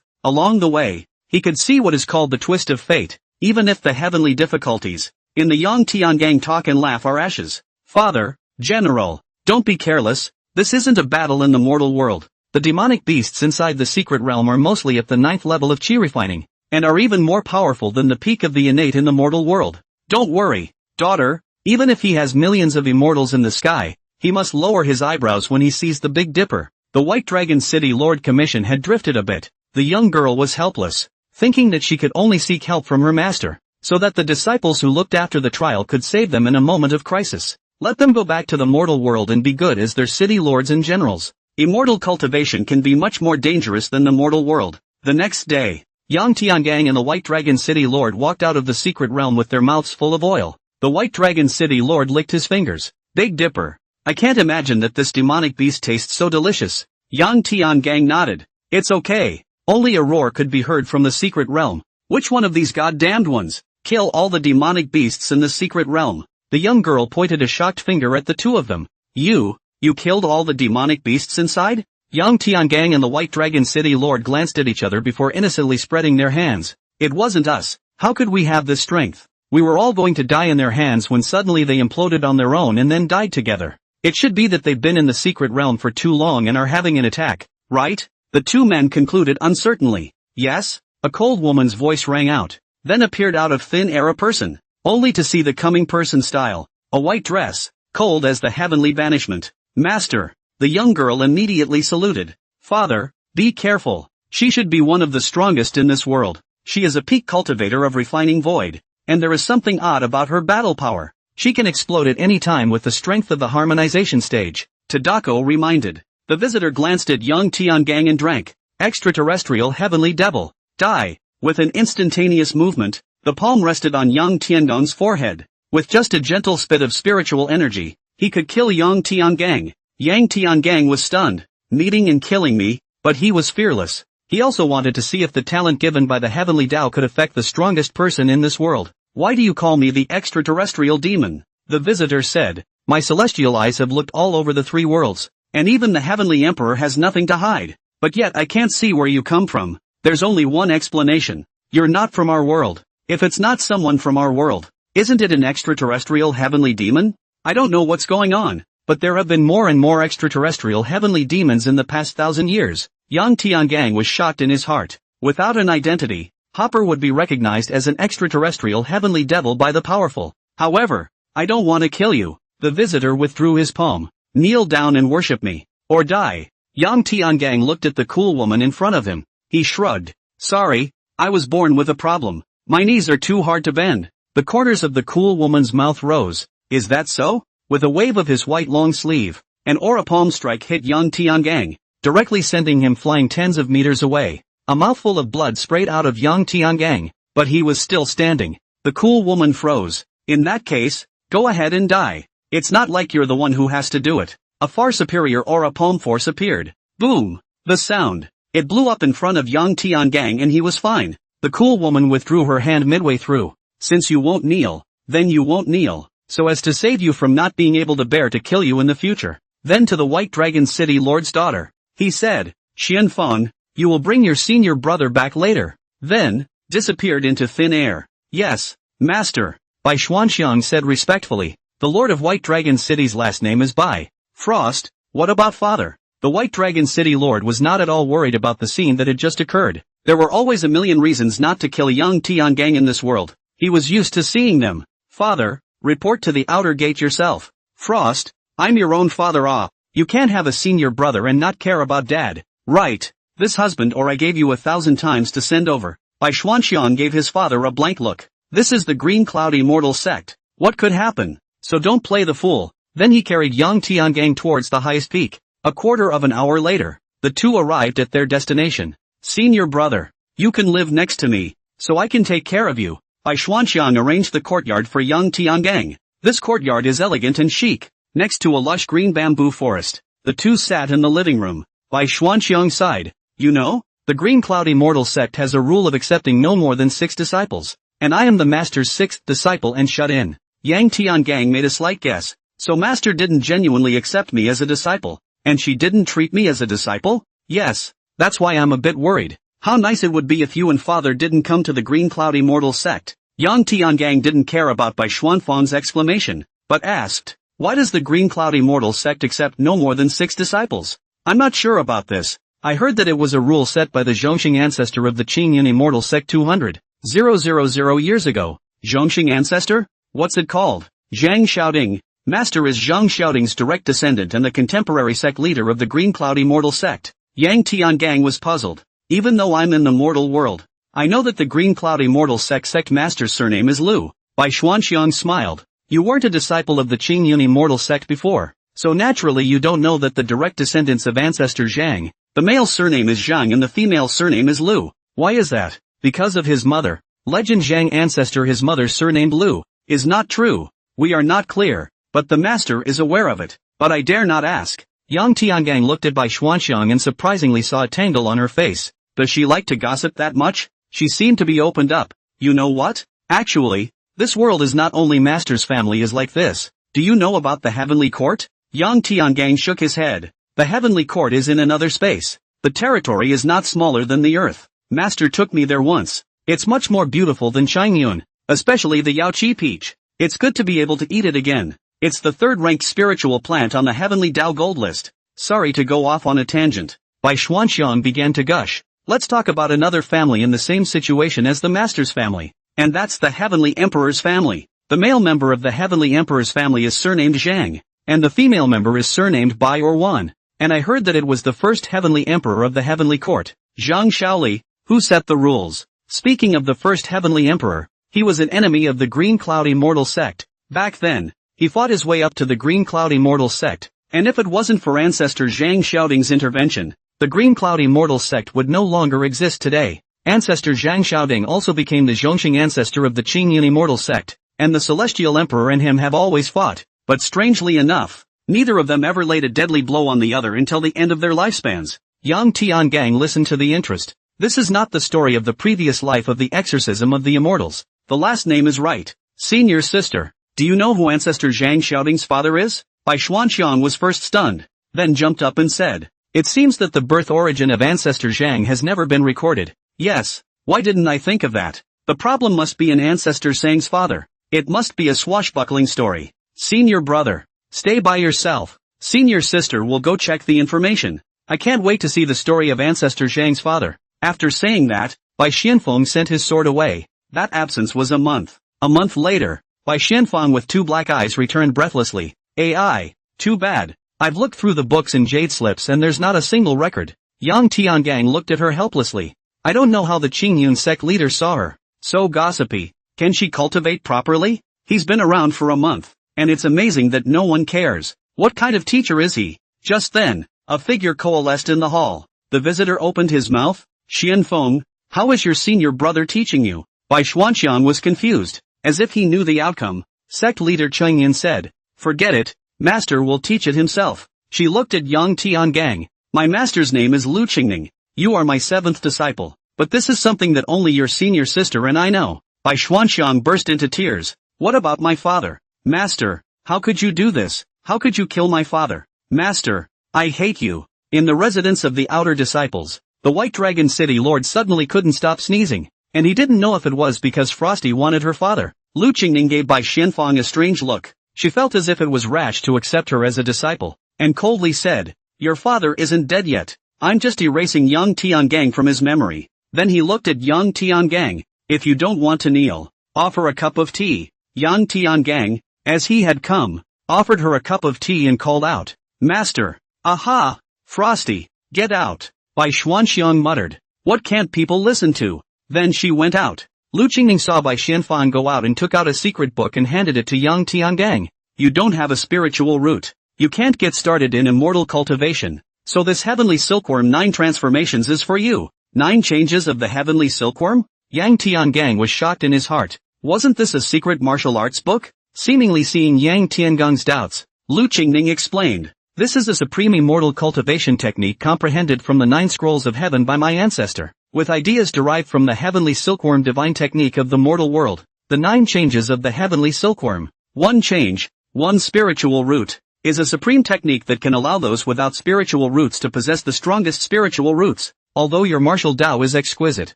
[SPEAKER 1] Along the way, he could see what is called the twist of fate, even if the heavenly difficulties in the young Tiangang talk and laugh are ashes. Father, General, don't be careless. This isn't a battle in the mortal world. The demonic beasts inside the secret realm are mostly at the 9th level of chi refining, and are even more powerful than the peak of the innate in the mortal world. Don't worry, daughter, even if he has millions of immortals in the sky, he must lower his eyebrows when he sees the Big Dipper. The White Dragon City Lord Commission had drifted a bit. The young girl was helpless, thinking that she could only seek help from her master, so that the disciples who looked after the trial could save them in a moment of crisis. Let them go back to the mortal world and be good as their city lords and generals. Immortal cultivation can be much more dangerous than the mortal world. The next day, Yang Tiangang and the White Dragon City Lord walked out of the secret realm with their mouths full of oil. The White Dragon City Lord licked his fingers. Big Dipper, I can't imagine that this demonic beast tastes so delicious. Yang Tiangang nodded. It's okay. Only a roar could be heard from the secret realm. Which one of these goddamned ones? Kill all the demonic beasts in the secret realm. The young girl pointed a shocked finger at the two of them. You killed all the demonic beasts inside? Yang Tiangang and the White Dragon City Lord glanced at each other before innocently spreading their hands. It wasn't us. How could we have this strength? We were all going to die in their hands when suddenly they imploded on their own and then died together. It should be that they've been in the secret realm for too long and are having an attack, right? The two men concluded uncertainly. Yes? A cold woman's voice rang out. Then appeared out of thin air a person, only to see the coming person style. A white dress, cold as the heavenly banishment. Master. The young girl immediately saluted. Father, be careful. She should be one of the strongest in this world. She is a peak cultivator of refining void, and there is something odd about her battle power. She can explode at any time with the strength of the harmonization stage. Tadako reminded. The visitor glanced at young Tiangang and drank. Extraterrestrial heavenly devil. Die. With an instantaneous movement, the palm rested on young Tiangong's forehead. With just a gentle spit of spiritual energy, he could kill young Tiangang. Yang Tiangang was stunned. Meeting and killing me, but he was fearless. He also wanted to see if the talent given by the heavenly Tao could affect the strongest person in this world. Why do you call me the extraterrestrial demon? The visitor said. My celestial eyes have looked all over the three worlds, and even the heavenly emperor has nothing to hide. But yet I can't see where you come from. There's only one explanation. You're not from our world. If it's not someone from our world, isn't it an extraterrestrial heavenly demon? I don't know what's going on, but there have been more and more extraterrestrial heavenly demons in the past 1,000 years. Yang Tiangang was shocked in his heart. Without an identity, Hopper would be recognized as an extraterrestrial heavenly devil by the powerful. However, I don't want to kill you. The visitor withdrew his palm. Kneel down and worship me, or die. Yang Tiangang looked at the cool woman in front of him. He shrugged. Sorry, I was born with a problem. My knees are too hard to bend. The corners of the cool woman's mouth rose. Is that so? With a wave of his white long sleeve, an aura palm strike hit young Tiangang, directly sending him flying tens of meters away. A mouthful of blood sprayed out of young Tiangang, but he was still standing. The cool woman froze. In that case, go ahead and die. It's not like you're the one who has to do it. A far superior aura palm force appeared. Boom! The sound. It blew up in front of young Tiangang and he was fine. The cool woman withdrew her hand midway through. Since you won't kneel, then you won't kneel, so as to save you from not being able to bear to kill you in the future. Then to the White Dragon City Lord's daughter, he said, Xian Fang, you will bring your senior brother back later. Then, disappeared into thin air. Yes, master. Bai Xuanxiang said respectfully. The Lord of White Dragon City's last name is Bai. Frost, what about father? The White Dragon City Lord was not at all worried about the scene that had just occurred. There were always a million reasons not to kill young Tiangang in this world. He was used to seeing them. Father, report to the outer gate yourself. Frost, I'm your own father. You can't have a senior brother and not care about dad. Right. This husband or I gave you 1,000 times to send over. Bai Xuanxiang gave his father a blank look. This is the Green Cloud Immortal sect. What could happen? so don't play the fool. Then he carried young Tiangang towards the highest peak. A quarter of an hour later, the two arrived at their destination. Senior brother, you can live next to me, so I can take care of you. Bai Xuanxiang arranged the courtyard for young Tiangang. This courtyard is elegant and chic, next to a lush green bamboo forest. The two sat in the living room. Bai Xuanxiang sighed. You know, the Green Cloud Immortal sect has a rule of accepting no more than 6 disciples, and I am the master's 6th disciple and shut in. Yang Tiangang made a slight guess. So master didn't genuinely accept me as a disciple, and she didn't treat me as a disciple? Yes, that's why I'm a bit worried. How nice it would be if you and father didn't come to the Green Cloud Immortal sect. Yang Tiangang didn't care about Bai Xuanfang's exclamation, but asked, why does the Green Cloud Immortal sect accept no more than 6 disciples? I'm not sure about this. I heard that it was a rule set by the Zhongxing ancestor of the Qingyun Immortal sect 200,000 years ago. Zhongxing ancestor? What's it called? Zhang Xiaoding. Master is Zhang Xiaoding's direct descendant and the contemporary sect leader of the Green Cloud Immortal sect. Yang Tiangang was puzzled. Even though I'm in the mortal world, I know that the Green Cloud Immortal sect master's surname is Lu. Bai Xuanxiang smiled. You weren't a disciple of the Qingyun Immortal sect before, so naturally you don't know that the direct descendants of ancestor Zhang, the male surname is Zhang and the female surname is Lu. Why is that? Because of his mother. Legend Zhang ancestor his mother surnamed Lu, is not true. We are not clear, but the master is aware of it. But I dare not ask. Yang Tiangang looked at Bai Xuanxiang and surprisingly saw a tangle on her face. Does she like to gossip that much? She seemed to be opened up. You know what? Actually, this world is not only master's family is like this. Do you know about the heavenly court? Yang Tiangang shook his head. The heavenly court is in another space. The territory is not smaller than the earth. Master took me there once. It's much more beautiful than Qingyun, especially the Yaoqi peach. It's good to be able to eat it again. It's the 3rd-ranked spiritual plant on the heavenly Tao gold list. Sorry to go off on a tangent. Bai Xuanxiang began to gush. Let's talk about another family in the same situation as the master's family. And that's the Heavenly Emperor's family. The male member of the Heavenly Emperor's family is surnamed Zhang, and the female member is surnamed Bai or Wan. And I heard that it was the first Heavenly Emperor of the Heavenly Court, Zhang Shaoli, who set the rules. Speaking of the first Heavenly Emperor, he was an enemy of the Green Cloud Immortal sect. Back then, he fought his way up to the Green Cloud Immortal sect, and if it wasn't for ancestor Zhang Xiaoding's intervention, the Green Cloud Immortal sect would no longer exist today. Ancestor Zhang Xiaoding also became the Zhongxing ancestor of the Qingyun Immortal sect, and the Celestial Emperor and him have always fought, but strangely enough, neither of them ever laid a deadly blow on the other until the end of their lifespans. Yang Tiangang listened to the interest. This is not the story of the previous life of the exorcism of the immortals. The last name is right. Senior sister, do you know who ancestor Zhang Xiaoding's father is? Bai Xuanxiang was first stunned, then jumped up and said, it seems that the birth origin of ancestor Zhang has never been recorded. Yes, why didn't I think of that? The problem must be in ancestor Zhang's father. It must be a swashbuckling story. Senior brother, stay by yourself. Senior sister will go check the information. I can't wait to see the story of ancestor Zhang's father. After saying that, Bai Xianfeng sent his sword away. That absence was a month. A month later, Bai Xianfeng with 2 black eyes returned breathlessly. AI, too bad. I've looked through the books and jade slips and there's not a single record. Yang Tiangang looked at her helplessly. I don't know how the Qingyun sect leader saw her. So gossipy. Can she cultivate properly? He's been around for a month, and it's amazing that no one cares. What kind of teacher is he? Just then, a figure coalesced in the hall. The visitor opened his mouth. Xianfeng, how is your senior brother teaching you? Bai Xuanxiang was confused, as if he knew the outcome. Sect leader Chengyan said, forget it, master will teach it himself. She looked at Yang Tiangang. My master's name is Lu Qingning. You are my 7th disciple, but this is something that only your senior sister and I know. Bai Xuanxiang burst into tears. What about my father? Master, how could you do this? How could you kill my father? Master, I hate you. In the residence of the outer disciples, the White Dragon City Lord suddenly couldn't stop sneezing, and he didn't know if it was because Frosty wanted her father. Lu Qingning gave Bai Xianfeng a strange look. She felt as if it was rash to accept her as a disciple, and coldly said, your father isn't dead yet. I'm just erasing Yang Tiangang from his memory. Then he looked at Yang Tiangang. If you don't want to kneel, offer a cup of tea. Yang Tiangang, as he had come, offered her a cup of tea and called out, Master, aha, Frosty, get out. Bai Xuanxiang muttered, what can't people listen to? Then she went out. Lu Qingning saw Bai Xianfeng go out and took out a secret book and handed it to Yang Tiangang. You don't have a spiritual root. You can't get started in immortal cultivation. So this heavenly silkworm 9 transformations is for you. 9 changes of the heavenly silkworm? Yang Tiangang was shocked in his heart. Wasn't this a secret martial arts book? Seemingly seeing Yang Tiangang's doubts, Lu Qingning explained. This is a supreme immortal cultivation technique comprehended from the 9 scrolls of heaven by my ancestor, with ideas derived from the heavenly silkworm divine technique of the mortal world. The 9 changes of the heavenly silkworm. 1 change, 1 spiritual root, is a supreme technique that can allow those without spiritual roots to possess the strongest spiritual roots. Although your martial Tao is exquisite,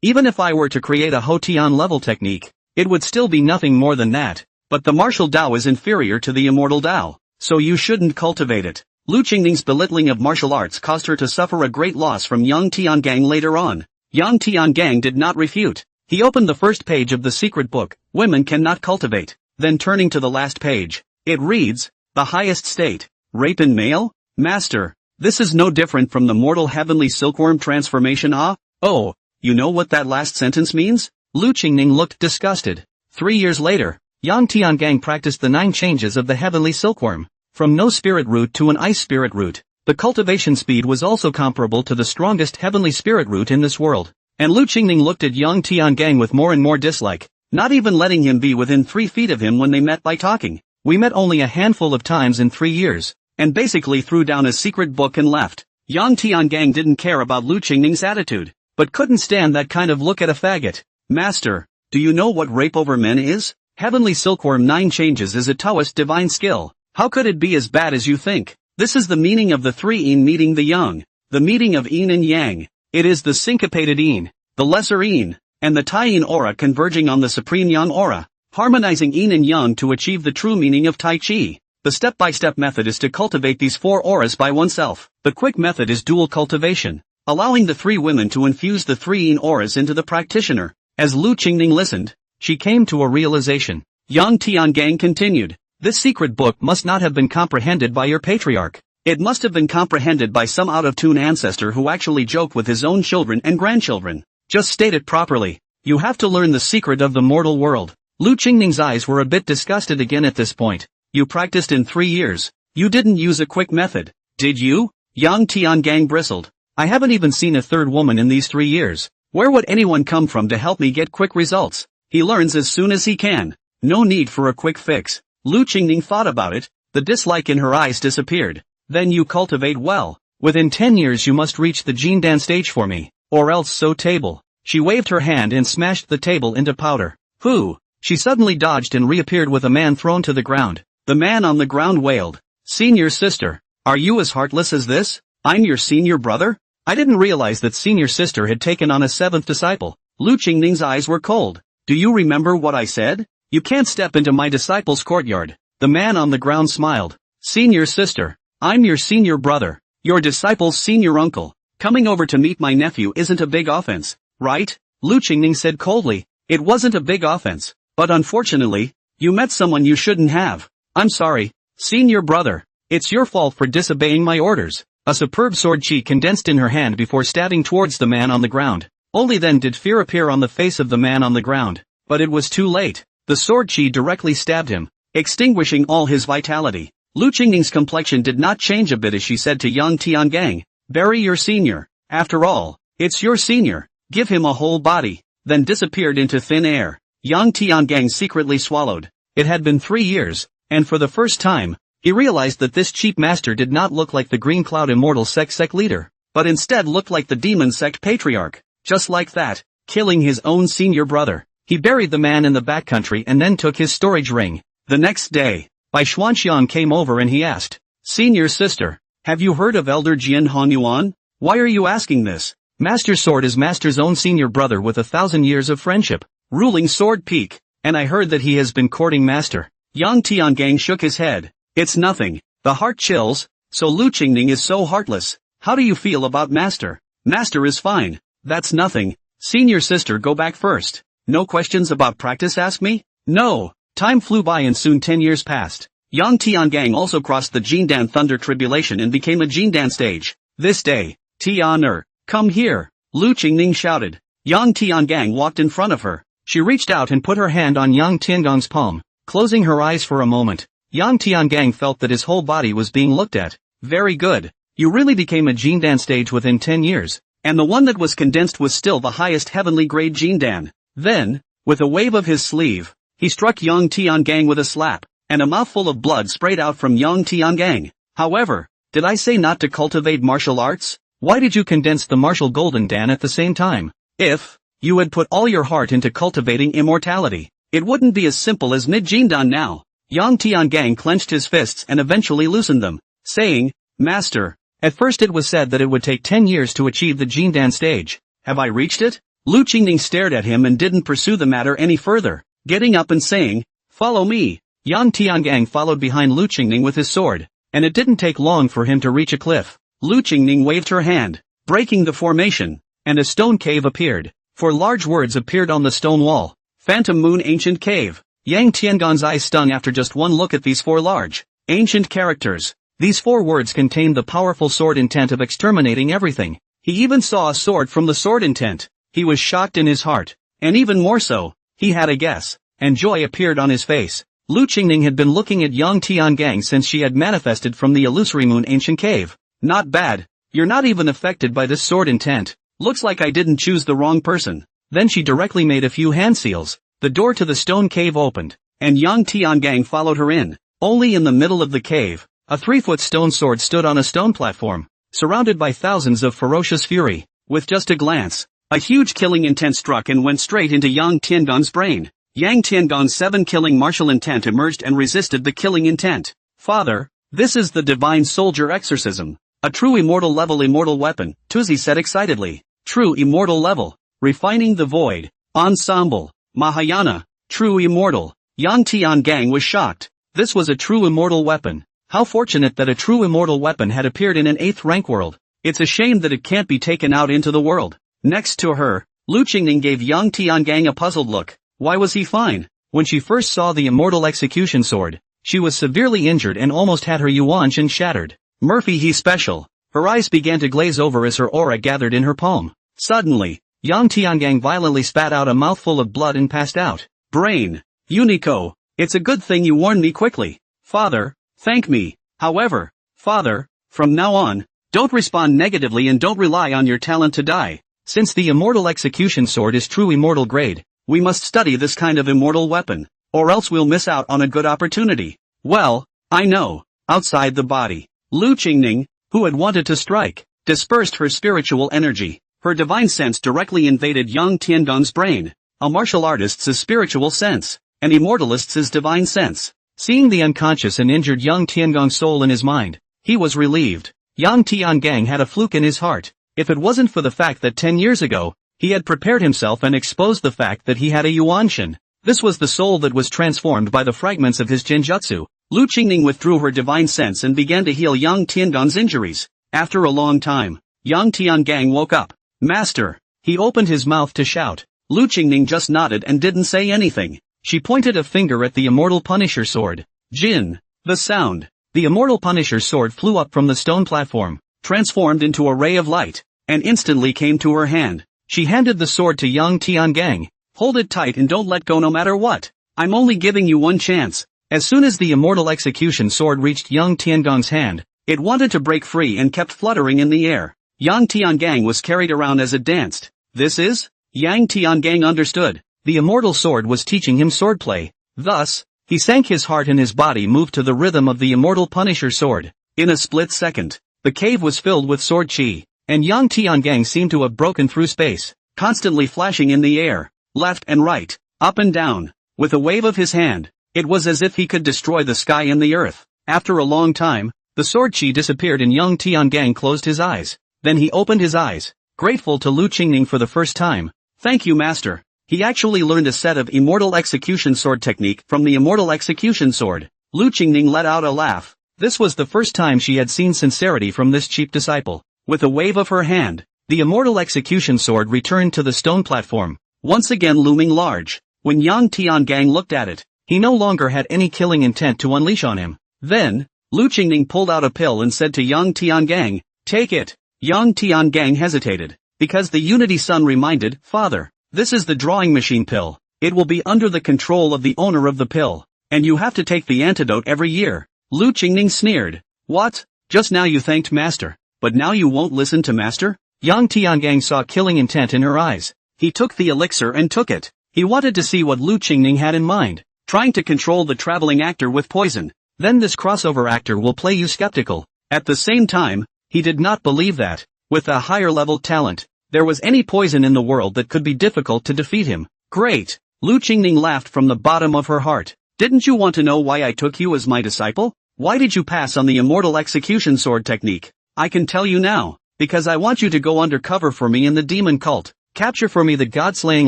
[SPEAKER 1] even if I were to create a Hotian level technique, it would still be nothing more than that. But the martial Tao is inferior to the immortal Tao, so you shouldn't cultivate it. Lu Qingning's belittling of martial arts caused her to suffer a great loss from Yang Tiangang later on. Yang Tiangang did not refute. He opened the first page of the secret book, Women Cannot Cultivate. Then turning to the last page, it reads, the highest state, rape in male? Master, this is no different from the mortal heavenly silkworm transformation. Oh, you know what that last sentence means? Lu Qingning looked disgusted. 3 years later, Yang Tiangang practiced the 9 changes of the heavenly silkworm. From no spirit root to an ice spirit root. The cultivation speed was also comparable to the strongest heavenly spirit root in this world. And Lu Qingning looked at Yang Tiangang with more and more dislike, not even letting him be within 3 feet of him when they met by talking. We met only a handful of times in 3 years, and basically threw down a secret book and left. Yang Tiangang didn't care about Lu Qingning's attitude, but couldn't stand that kind of look at a faggot. Master, do you know what rape over men is? Heavenly silkworm 9 changes is a Taoist divine skill. How could it be as bad as you think? This is the meaning of the 3 yin meeting the yang, the meeting of yin and yang. It is the syncopated yin, the lesser yin, and the Tai yin aura converging on the supreme yang aura, harmonizing yin and yang to achieve the true meaning of Tai Chi. The step-by-step method is to cultivate these 4 auras by oneself. The quick method is dual cultivation, allowing the 3 women to infuse the 3 yin auras into the practitioner. As Lu Qingning listened, she came to a realization. Yang Tiangang continued, this secret book must not have been comprehended by your patriarch. It must have been comprehended by some out-of-tune ancestor who actually joked with his own children and grandchildren. Just state it properly. You have to learn the secret of the mortal world. Lu Qingning's eyes were a bit disgusted again at this point. You practiced in 3 years. You didn't use a quick method, did you? Yang Tiangang bristled. I haven't even seen a third woman in these 3 years. Where would anyone come from to help me get quick results? He learns as soon as he can. No need for a quick fix. Lu Qingning thought about it. The dislike in her eyes disappeared. Then you cultivate well. Within 10 years you must reach the Jindan stage for me, or else so table. She waved her hand and smashed the table into powder. Who? She suddenly dodged and reappeared with a man thrown to the ground. The man on the ground wailed. Senior sister, are you as heartless as this? I'm your senior brother? I didn't realize that senior sister had taken on a 7th disciple. Lu Qingning's eyes were cold. Do you remember what I said? You can't step into my disciple's courtyard. The man on the ground smiled. Senior sister, I'm your senior brother, your disciple's senior uncle. Coming over to meet my nephew isn't a big offense, right? Lu Qingning said coldly. It wasn't a big offense, but unfortunately, you met someone you shouldn't have. I'm sorry, senior brother. It's your fault for disobeying my orders. A superb sword chi condensed in her hand before stabbing towards the man on the ground. Only then did fear appear on the face of the man on the ground. But it was too late. The sword chi directly stabbed him, extinguishing all his vitality. Lu Qingning's complexion did not change a bit as she said to Yang Tiangang, bury your senior. After all, it's your senior. Give him a whole body. Then disappeared into thin air. Yang Tiangang secretly swallowed. It had been 3 years, and for the first time, he realized that this cheap master did not look like the Green Cloud Immortal sect leader, but instead looked like the Demon Sect patriarch. Just like that, killing his own senior brother. He buried the man in the backcountry and then took his storage ring. The next day, Bai Xuanxiang came over and he asked, Senior sister, have you heard of Elder Jian Hanyuan? Why are you asking this? Master Sword is Master's own senior brother with 1,000 years of friendship, ruling Sword Peak, and I heard that he has been courting Master. Yang Tiangang shook his head. It's nothing. The heart chills. So Lu Qingning is so heartless. How do you feel about Master? Master is fine. That's nothing. Senior sister, go back first. No questions about practice, ask me? No. Time flew by and soon 10 years passed. Yang Tiangang also crossed the Jindan Thunder Tribulation and became a Jindan stage. This day, Tianer, come here. Lu Qingning shouted. Yang Tiangang walked in front of her. She reached out and put her hand on Yang Tiangang's palm, closing her eyes for a moment. Yang Tiangang felt that his whole body was being looked at. Very good. You really became a Jindan stage within 10 years. And the one that was condensed was still the highest heavenly grade Jindan. Then, with a wave of his sleeve, he struck Yang Tiangang with a slap, and a mouthful of blood sprayed out from Yang Tiangang. However, did I say not to cultivate martial arts? Why did you condense the martial golden Dan at the same time? If you had put all your heart into cultivating immortality, it wouldn't be as simple as mid-Jindan now. Yang Tiangang clenched his fists and eventually loosened them, saying, Master, at first it was said that it would take 10 years to achieve the Jindan stage. Have I reached it? Lu Qingning stared at him and didn't pursue the matter any further, getting up and saying, Follow me. Yang Tiangang followed behind Lu Qingning with his sword, and it didn't take long for him to reach a cliff. Lu Qingning waved her hand, breaking the formation, and a stone cave appeared. 4 large words appeared on the stone wall. Phantom Moon Ancient Cave. Yang Tiangong's eyes stung after just one look at these 4 large, ancient characters. These 4 words contained the powerful sword intent of exterminating everything. He even saw a sword from the sword intent. He was shocked in his heart, and even more so, he had a guess, and joy appeared on his face. Lu Qingning had been looking at Yang Tiangang since she had manifested from the illusory moon ancient cave. Not bad. You're not even affected by this sword intent. Looks like I didn't choose the wrong person. Then she directly made a few hand seals. The door to the stone cave opened, and Yang Tiangang followed her in. Only in the middle of the cave, a 3-foot stone sword stood on a stone platform, surrounded by thousands of ferocious fury. With just a glance, a huge killing intent struck and went straight into Yang Tiangong's brain. Yang Tiangong's 7 killing martial intent emerged and resisted the killing intent. Father, this is the divine soldier exorcism. A true immortal level immortal weapon, Tuzi said excitedly. True immortal level. Refining the void. Ensemble. Mahayana. True immortal. Yang Tiangang was shocked. This was a true immortal weapon. How fortunate that a true immortal weapon had appeared in an 8th rank world. It's a shame that it can't be taken out into the world. Next to her, Lu Qingning gave Yang Tiangang a puzzled look. Why was he fine? When she first saw the immortal execution sword, she was severely injured and almost had her yuanshan shattered. Murphy he special. Her eyes began to glaze over as her aura gathered in her palm. Suddenly, Yang Tiangang violently spat out a mouthful of blood and passed out. Brain. Unico, it's a good thing you warned me quickly. Father, thank me. However, Father, from now on, don't respond negatively and don't rely on your talent to die. Since the immortal execution sword is true immortal grade, we must study this kind of immortal weapon, or else we'll miss out on a good opportunity. Well, I know. Outside the body, Lu Qingning, who had wanted to strike, dispersed her spiritual energy. Her divine sense directly invaded Yang Tiangong's brain. A martial artist's spiritual sense, an immortalist's divine sense. Seeing the unconscious and injured Yang Tiangong's soul in his mind, he was relieved. Yang Tiangang had a fluke in his heart. If it wasn't for the fact that 10 years ago, he had prepared himself and exposed the fact that he had a yuanshan. This was the soul that was transformed by the fragments of his genjutsu. Lu Qingning withdrew her divine sense and began to heal Yang Tiangong's injuries. After a long time, Yang Tiangang woke up. Master. He opened his mouth to shout. Lu Qingning just nodded and didn't say anything. She pointed a finger at the immortal Punisher sword. Jin. The sound. The immortal Punisher sword flew up from the stone platform, transformed into a ray of light, and instantly came to her hand. She handed the sword to Yang Tiangang. Hold it tight and don't let go no matter what. I'm only giving you one chance. As soon as the immortal execution sword reached Yang Tiangong's hand, it wanted to break free and kept fluttering in the air. Yang Tiangang was carried around as it danced. This is? Yang Tiangang understood. The immortal sword was teaching him swordplay. Thus, he sank his heart and his body moved to the rhythm of the immortal Punisher sword. In a split second, the cave was filled with sword chi, and Yang Tiangang seemed to have broken through space, constantly flashing in the air, left and right, up and down, with a wave of his hand. It was as if he could destroy the sky and the earth. After a long time, the sword chi disappeared and Yang Tiangang closed his eyes. Then he opened his eyes, grateful to Lu Qingning for the first time. Thank you, master. He actually learned a set of immortal execution sword technique from the immortal execution sword. Lu Qingning let out a laugh. This was the first time she had seen sincerity from this cheap disciple. With a wave of her hand, the immortal execution sword returned to the stone platform, once again looming large. When Yang Tiangang looked at it, he no longer had any killing intent to unleash on him. Then, Lu Qingning pulled out a pill and said to Yang Tiangang, "Take it." Yang Tiangang hesitated, because the Unity Sun reminded, "Father, this is the drawing machine pill. It will be under the control of the owner of the pill, and you have to take the antidote every year. Lu Qingning sneered. What? Just now you thanked Master, but now you won't listen to Master? Yang Tiangang saw killing intent in her eyes. He took the elixir and took it. He wanted to see what Lu Qingning had in mind, trying to control the traveling actor with poison. Then this crossover actor will play you skeptical. At the same time, he did not believe that, with a higher level talent, there was any poison in the world that could be difficult to defeat him. Great! Lu Qingning laughed from the bottom of her heart. Didn't you want to know why I took you as my disciple? Why did you pass on the immortal execution sword technique? I can tell you now, because I want you to go undercover for me in the demon cult. Capture for me the god-slaying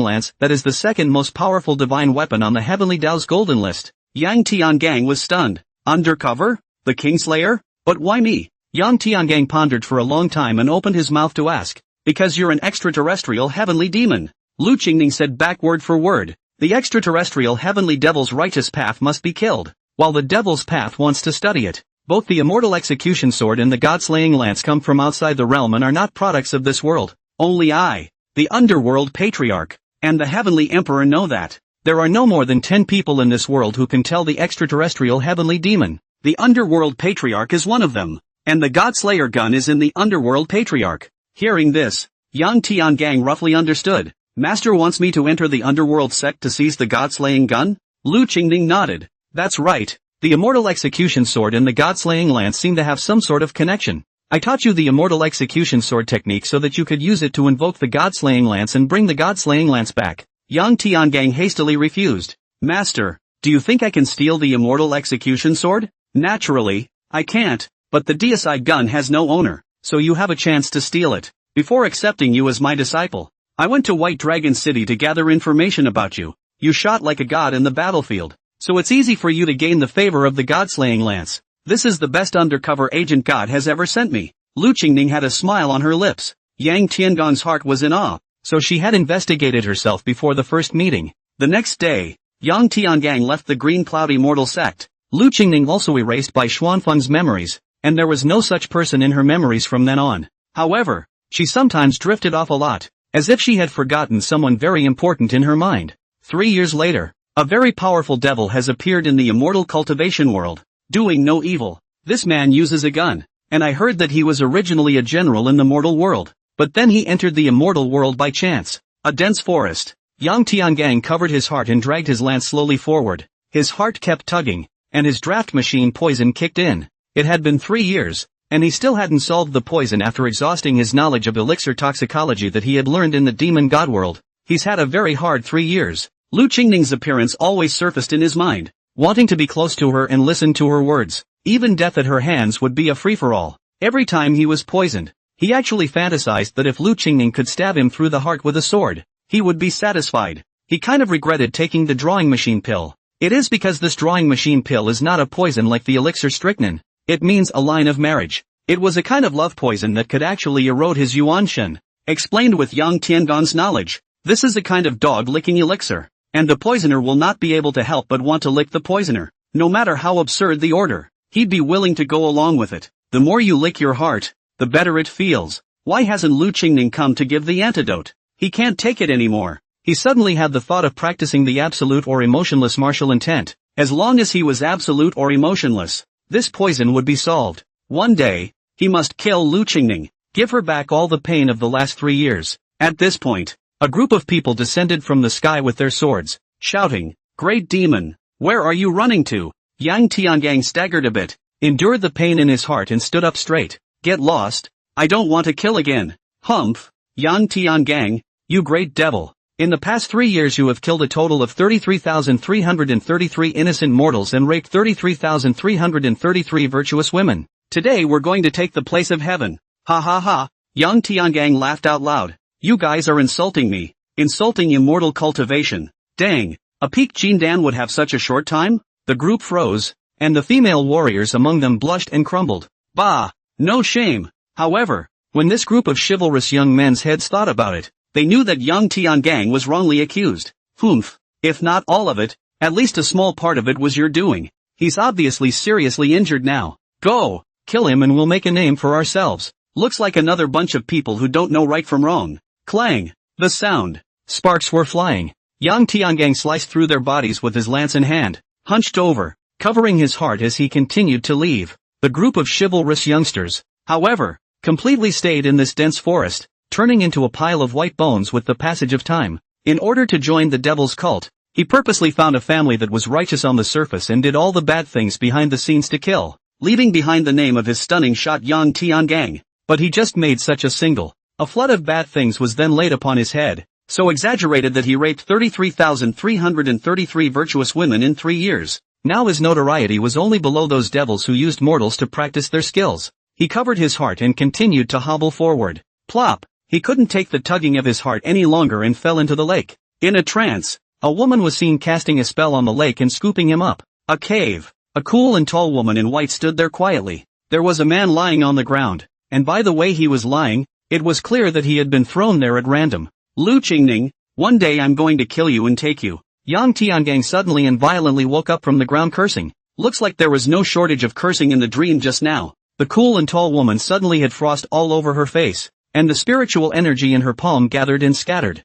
[SPEAKER 1] lance that is the second most powerful divine weapon on the Heavenly Dao's golden list. Yang Tiangang was stunned. Undercover? The Kingslayer? But why me? Yang Tiangang pondered for a long time and opened his mouth to ask. Because you're an extraterrestrial heavenly demon. Lu Qingning said back word for word. The extraterrestrial heavenly devil's righteous path must be killed, while the devil's path wants to study it. Both the immortal execution sword and the god-slaying lance come from outside the realm and are not products of this world. Only I, the underworld patriarch, and the heavenly emperor know that. There are no more than 10 people in this world who can tell the extraterrestrial heavenly demon. The underworld patriarch is one of them, and the godslayer gun is in the underworld patriarch. Hearing this, Yang Tiangang roughly understood. Master wants me to enter the underworld sect to seize the god-slaying gun? Lu Qingning nodded. That's right. The immortal execution sword and the god-slaying lance seem to have some sort of connection. I taught you the immortal execution sword technique so that you could use it to invoke the god-slaying lance and bring the god-slaying lance back. Yang Tiangang hastily refused. Master, do you think I can steal the immortal execution sword? Naturally, I can't, but the deicide gun has no owner, so you have a chance to steal it. Before accepting you as my disciple, I went to White Dragon City to gather information about you. You shot like a god in the battlefield, so it's easy for you to gain the favor of the god-slaying lance. This is the best undercover agent God has ever sent me. Lu Qingning had a smile on her lips. Yang Tiangang's heart was in awe, so she had investigated herself before the first meeting. The next day, Yang Tiangang left the Green Cloud Immortal Sect. Lu Qingning also erased Bai Xuanfeng's memories, and there was no such person in her memories from then on. However, she sometimes drifted off a lot, as if she had forgotten someone very important in her mind. 3 years later, a very powerful devil has appeared in the immortal cultivation world, doing no evil. This man uses a gun, and I heard that he was originally a general in the mortal world, but then he entered the immortal world by chance. A dense forest. Yang Tiangang covered his heart and dragged his lance slowly forward. His heart kept tugging, and his draft machine poison kicked in. It had been 3 years, and he still hadn't solved the poison after exhausting his knowledge of elixir toxicology that he had learned in the demon god world. He's had a very hard 3 years. Lu Qingning's appearance always surfaced in his mind, wanting to be close to her and listen to her words. Even death at her hands would be a free-for-all. Every time he was poisoned, he actually fantasized that if Lu Qingning could stab him through the heart with a sword, he would be satisfied. He kind of regretted taking the drawing machine pill. It is because this drawing machine pill is not a poison like the elixir strychnine. It means a line of marriage. It was a kind of love poison that could actually erode his yuanshen. Explained with Yang Tiangang's knowledge, this is a kind of dog-licking elixir, and the poisoner will not be able to help but want to lick the poisoner. No matter how absurd the order, he'd be willing to go along with it. The more you lick your heart, the better it feels. Why hasn't Lu Qingning come to give the antidote? He can't take it anymore. He suddenly had the thought of practicing the absolute or emotionless martial intent. As long as he was absolute or emotionless, this poison would be solved. One day, he must kill Lu Qingning, give her back all the pain of the last 3 years. At this point, a group of people descended from the sky with their swords, shouting, "Great demon, where are you running to?" Yang Tiangang staggered a bit, endured the pain in his heart and stood up straight. "Get lost, I don't want to kill again." Humph, Yang Tiangang, you great devil. In the past 3 years you have killed a total of 33,333 innocent mortals and raped 33,333 virtuous women. Today we're going to take the place of heaven. Ha ha ha, Yang Tiangang laughed out loud. You guys are insulting me. Insulting immortal cultivation. Dang, a peak Jindan would have such a short time? The group froze, and the female warriors among them blushed and crumbled. Bah, no shame. However, when this group of chivalrous young men's heads thought about it, they knew that Yang Tiangang was wrongly accused. Humph, if not all of it, at least a small part of it was your doing. He's obviously seriously injured now. Go, kill him and we'll make a name for ourselves. Looks like another bunch of people who don't know right from wrong. Clang, the sound. Sparks were flying. Yang Tiangang sliced through their bodies with his lance in hand, hunched over, covering his heart as he continued to leave. The group of chivalrous youngsters, however, completely stayed in this dense forest, turning into a pile of white bones with the passage of time. In order to join the devil's cult, he purposely found a family that was righteous on the surface and did all the bad things behind the scenes to kill, leaving behind the name of his stunning shot Yang Tiangang. But he just made such a single. A flood of bad things was then laid upon his head, so exaggerated that he raped 33,333 virtuous women in 3 years. Now his notoriety was only below those devils who used mortals to practice their skills. He covered his heart and continued to hobble forward. Plop! He couldn't take the tugging of his heart any longer and fell into the lake. In a trance, a woman was seen casting a spell on the lake and scooping him up. A cave. A cool and tall woman in white stood there quietly. There was a man lying on the ground, and by the way he was lying, it was clear that he had been thrown there at random. Lu Qingning, one day I'm going to kill you and take you. Yang Tiangang suddenly and violently woke up from the ground cursing. Looks like there was no shortage of cursing in the dream just now. The cool and tall woman suddenly had frost all over her face, and the spiritual energy in her palm gathered and scattered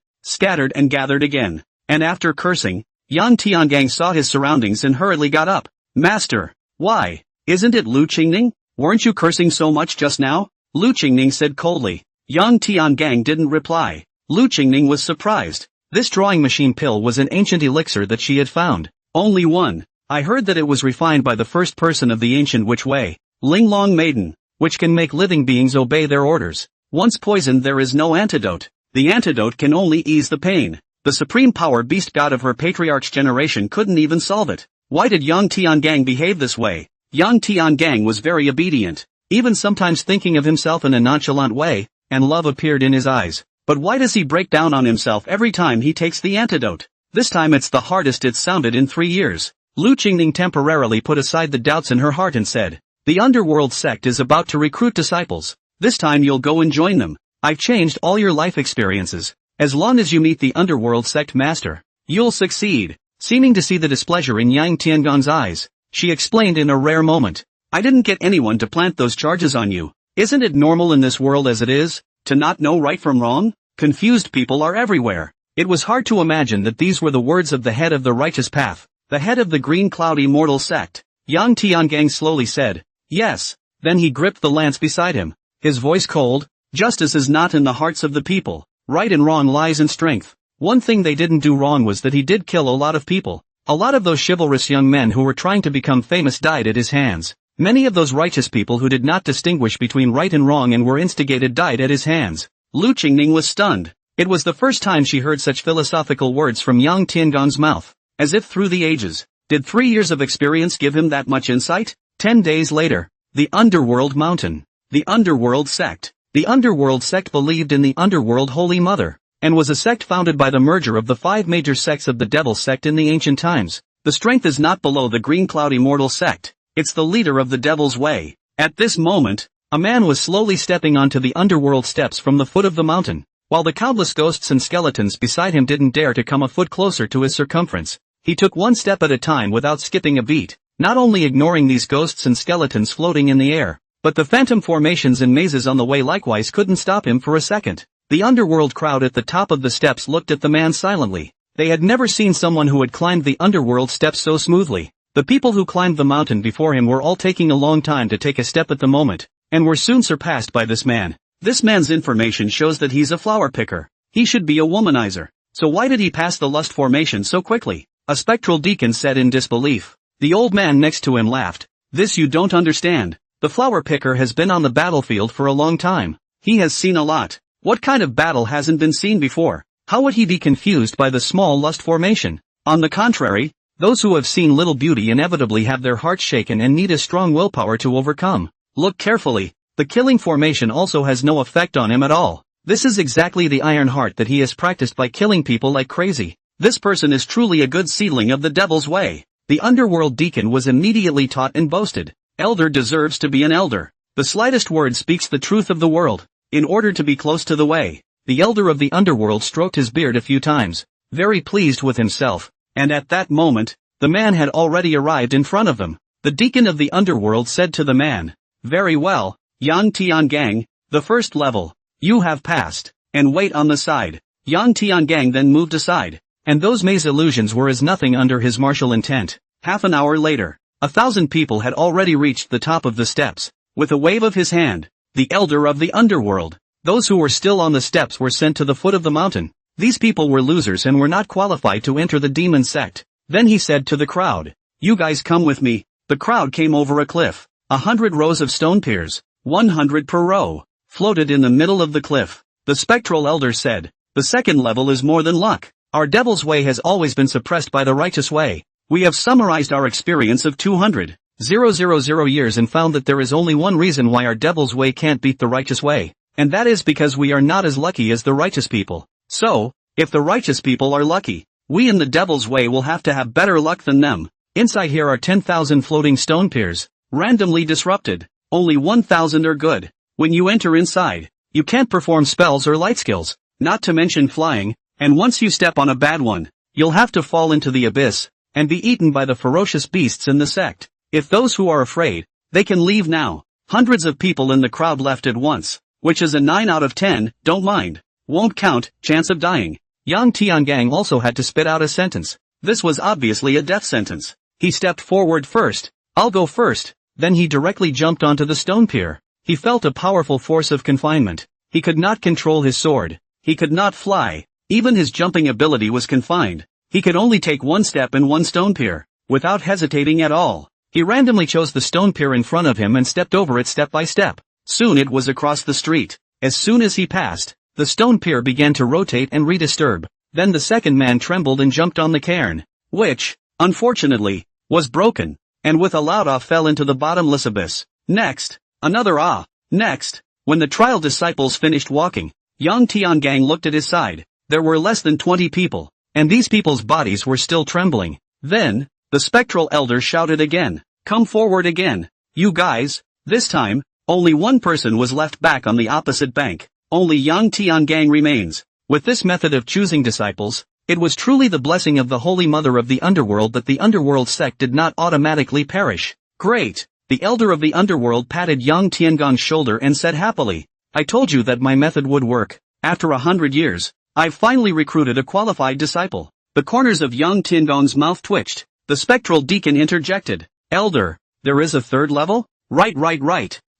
[SPEAKER 1] and gathered again. And after cursing, Yang Tiangang saw his surroundings and hurriedly got up. Master, why? Isn't it Lu Qingning? Weren't you cursing so much just now? Lu Qingning said coldly. Yang Tiangang didn't reply. Lu Qingning was surprised. This drawing machine pill was an ancient elixir that she had found. Only one. I heard that it was refined by the first person of the ancient witch way, Linglong Maiden, which can make living beings obey their orders. Once poisoned there is no antidote. The antidote can only ease the pain. The supreme power beast god of her patriarch's generation couldn't even solve it. Why did Yang Tiangang behave this way? Yang Tiangang was very obedient, even sometimes thinking of himself in a nonchalant way, and love appeared in his eyes. But why does he break down on himself every time he takes the antidote? This time it's the hardest it's sounded in 3 years. Lu Qingning temporarily put aside the doubts in her heart and said, the underworld sect is about to recruit disciples. This time you'll go and join them. I've changed all your life experiences. As long as you meet the underworld sect master, you'll succeed. Seeming to see the displeasure in Yang Tiangang's eyes, she explained in a rare moment. I didn't get anyone to plant those charges on you. Isn't it normal in this world as it is, to not know right from wrong? Confused people are everywhere. It was hard to imagine that these were the words of the head of the righteous path, the head of the green cloud immortal sect. Yang Tiangang slowly said, yes. Then he gripped the lance beside him, his voice cold. Justice is not in the hearts of the people. Right and wrong lies in strength. One thing they didn't do wrong was that he did kill a lot of people. A lot of those chivalrous young men who were trying to become famous died at his hands. Many of those righteous people who did not distinguish between right and wrong and were instigated died at his hands. Lu Qingning was stunned. It was the first time she heard such philosophical words from Yang Tiangang's mouth. As if through the ages. Did 3 years of experience give him that much insight? 10 days later. The Underworld Mountain. The Underworld Sect. The Underworld Sect believed in the Underworld Holy Mother, and was a sect founded by the merger of the 5 major sects of the Devil Sect in the ancient times. The strength is not below the Green Cloud Immortal Sect. It's the leader of the Devil's Way. At this moment, a man was slowly stepping onto the underworld steps from the foot of the mountain, while the countless ghosts and skeletons beside him didn't dare to come a foot closer to his circumference. He took one step at a time without skipping a beat, not only ignoring these ghosts and skeletons floating in the air, but the phantom formations and mazes on the way likewise couldn't stop him for a second. The underworld crowd at the top of the steps looked at the man silently. They had never seen someone who had climbed the underworld steps so smoothly. The people who climbed the mountain before him were all taking a long time to take a step at the moment, and were soon surpassed by this man. This man's information shows that he's a flower picker. He should be a womanizer. So why did he pass the lust formation so quickly? A spectral deacon said in disbelief. The old man next to him laughed. This you don't understand. The flower picker has been on the battlefield for a long time. He has seen a lot. What kind of battle hasn't been seen before? How would he be confused by the small lust formation? On the contrary, those who have seen little beauty inevitably have their hearts shaken and need a strong willpower to overcome. Look carefully. The killing formation also has no effect on him at all. This is exactly the iron heart that he has practiced by killing people like crazy. This person is truly a good seedling of the Devil's Way. The underworld deacon was immediately taught and boasted. Elder deserves to be an elder. The slightest word speaks the truth of the world. In order to be close to the way, the elder of the underworld stroked his beard a few times, very pleased with himself, and at that moment, the man had already arrived in front of them. The deacon of the underworld said to the man, very well, Yang Tiangang, the first level, you have passed, and wait on the side. Yang Tiangang then moved aside, and those maze illusions were as nothing under his martial intent. Half an hour later, 1,000 people had already reached the top of the steps. With a wave of his hand, the elder of the underworld, those who were still on the steps were sent to the foot of the mountain. These people were losers and were not qualified to enter the demon sect. Then he said to the crowd, "You guys come with me." The crowd came over a cliff. 100 rows of stone piers, 100 per row, floated in the middle of the cliff. The spectral elder said, "The second level is more than luck. Our devil's way has always been suppressed by the righteous way. We have summarized our experience of 200,000 years and found that there is only one reason why our devil's way can't beat the righteous way, and that is because we are not as lucky as the righteous people. So, if the righteous people are lucky, we in the devil's way will have to have better luck than them." Inside here are 10,000 floating stone piers, randomly disrupted. Only 1,000 are good. When you enter inside, you can't perform spells or light skills, not to mention flying, and once you step on a bad one, you'll have to fall into the abyss, and be eaten by the ferocious beasts in the sect. If those who are afraid, they can leave now. Hundreds of people in the crowd left at once, which is a 9 out of 10, don't mind. Won't count, chance of dying. Yang Tiangang also had to spit out a sentence. This was obviously a death sentence. He stepped forward first. "I'll go first." Then he directly jumped onto the stone pier. He felt a powerful force of confinement. He could not control his sword. He could not fly. Even his jumping ability was confined. He could only take one step in one stone pier, without hesitating at all. He randomly chose the stone pier in front of him and stepped over it step by step. Soon it was across the street. As soon as he passed, the stone pier began to rotate and redisturb. Then the second man trembled and jumped on the cairn, which, unfortunately, was broken, and with a loud ah fell into the bottomless abyss. Next, another ah. Next, when the trial disciples finished walking, Yang Tiangang looked at his side. There were less than 20 people, and these people's bodies were still trembling. Then, the spectral elder shouted again, "Come forward again, you guys." This time, only one person was left back on the opposite bank. Only Yang Tiangang remains. With this method of choosing disciples, it was truly the blessing of the Holy Mother of the Underworld that the Underworld sect did not automatically perish. Great! The elder of the Underworld patted Yang Tiangang's shoulder and said happily, "I told you that my method would work. After 100 years, I've finally recruited a qualified disciple." The corners of Yang Tiangang's mouth twitched. The spectral deacon interjected, "Elder, there is a third level?" Right.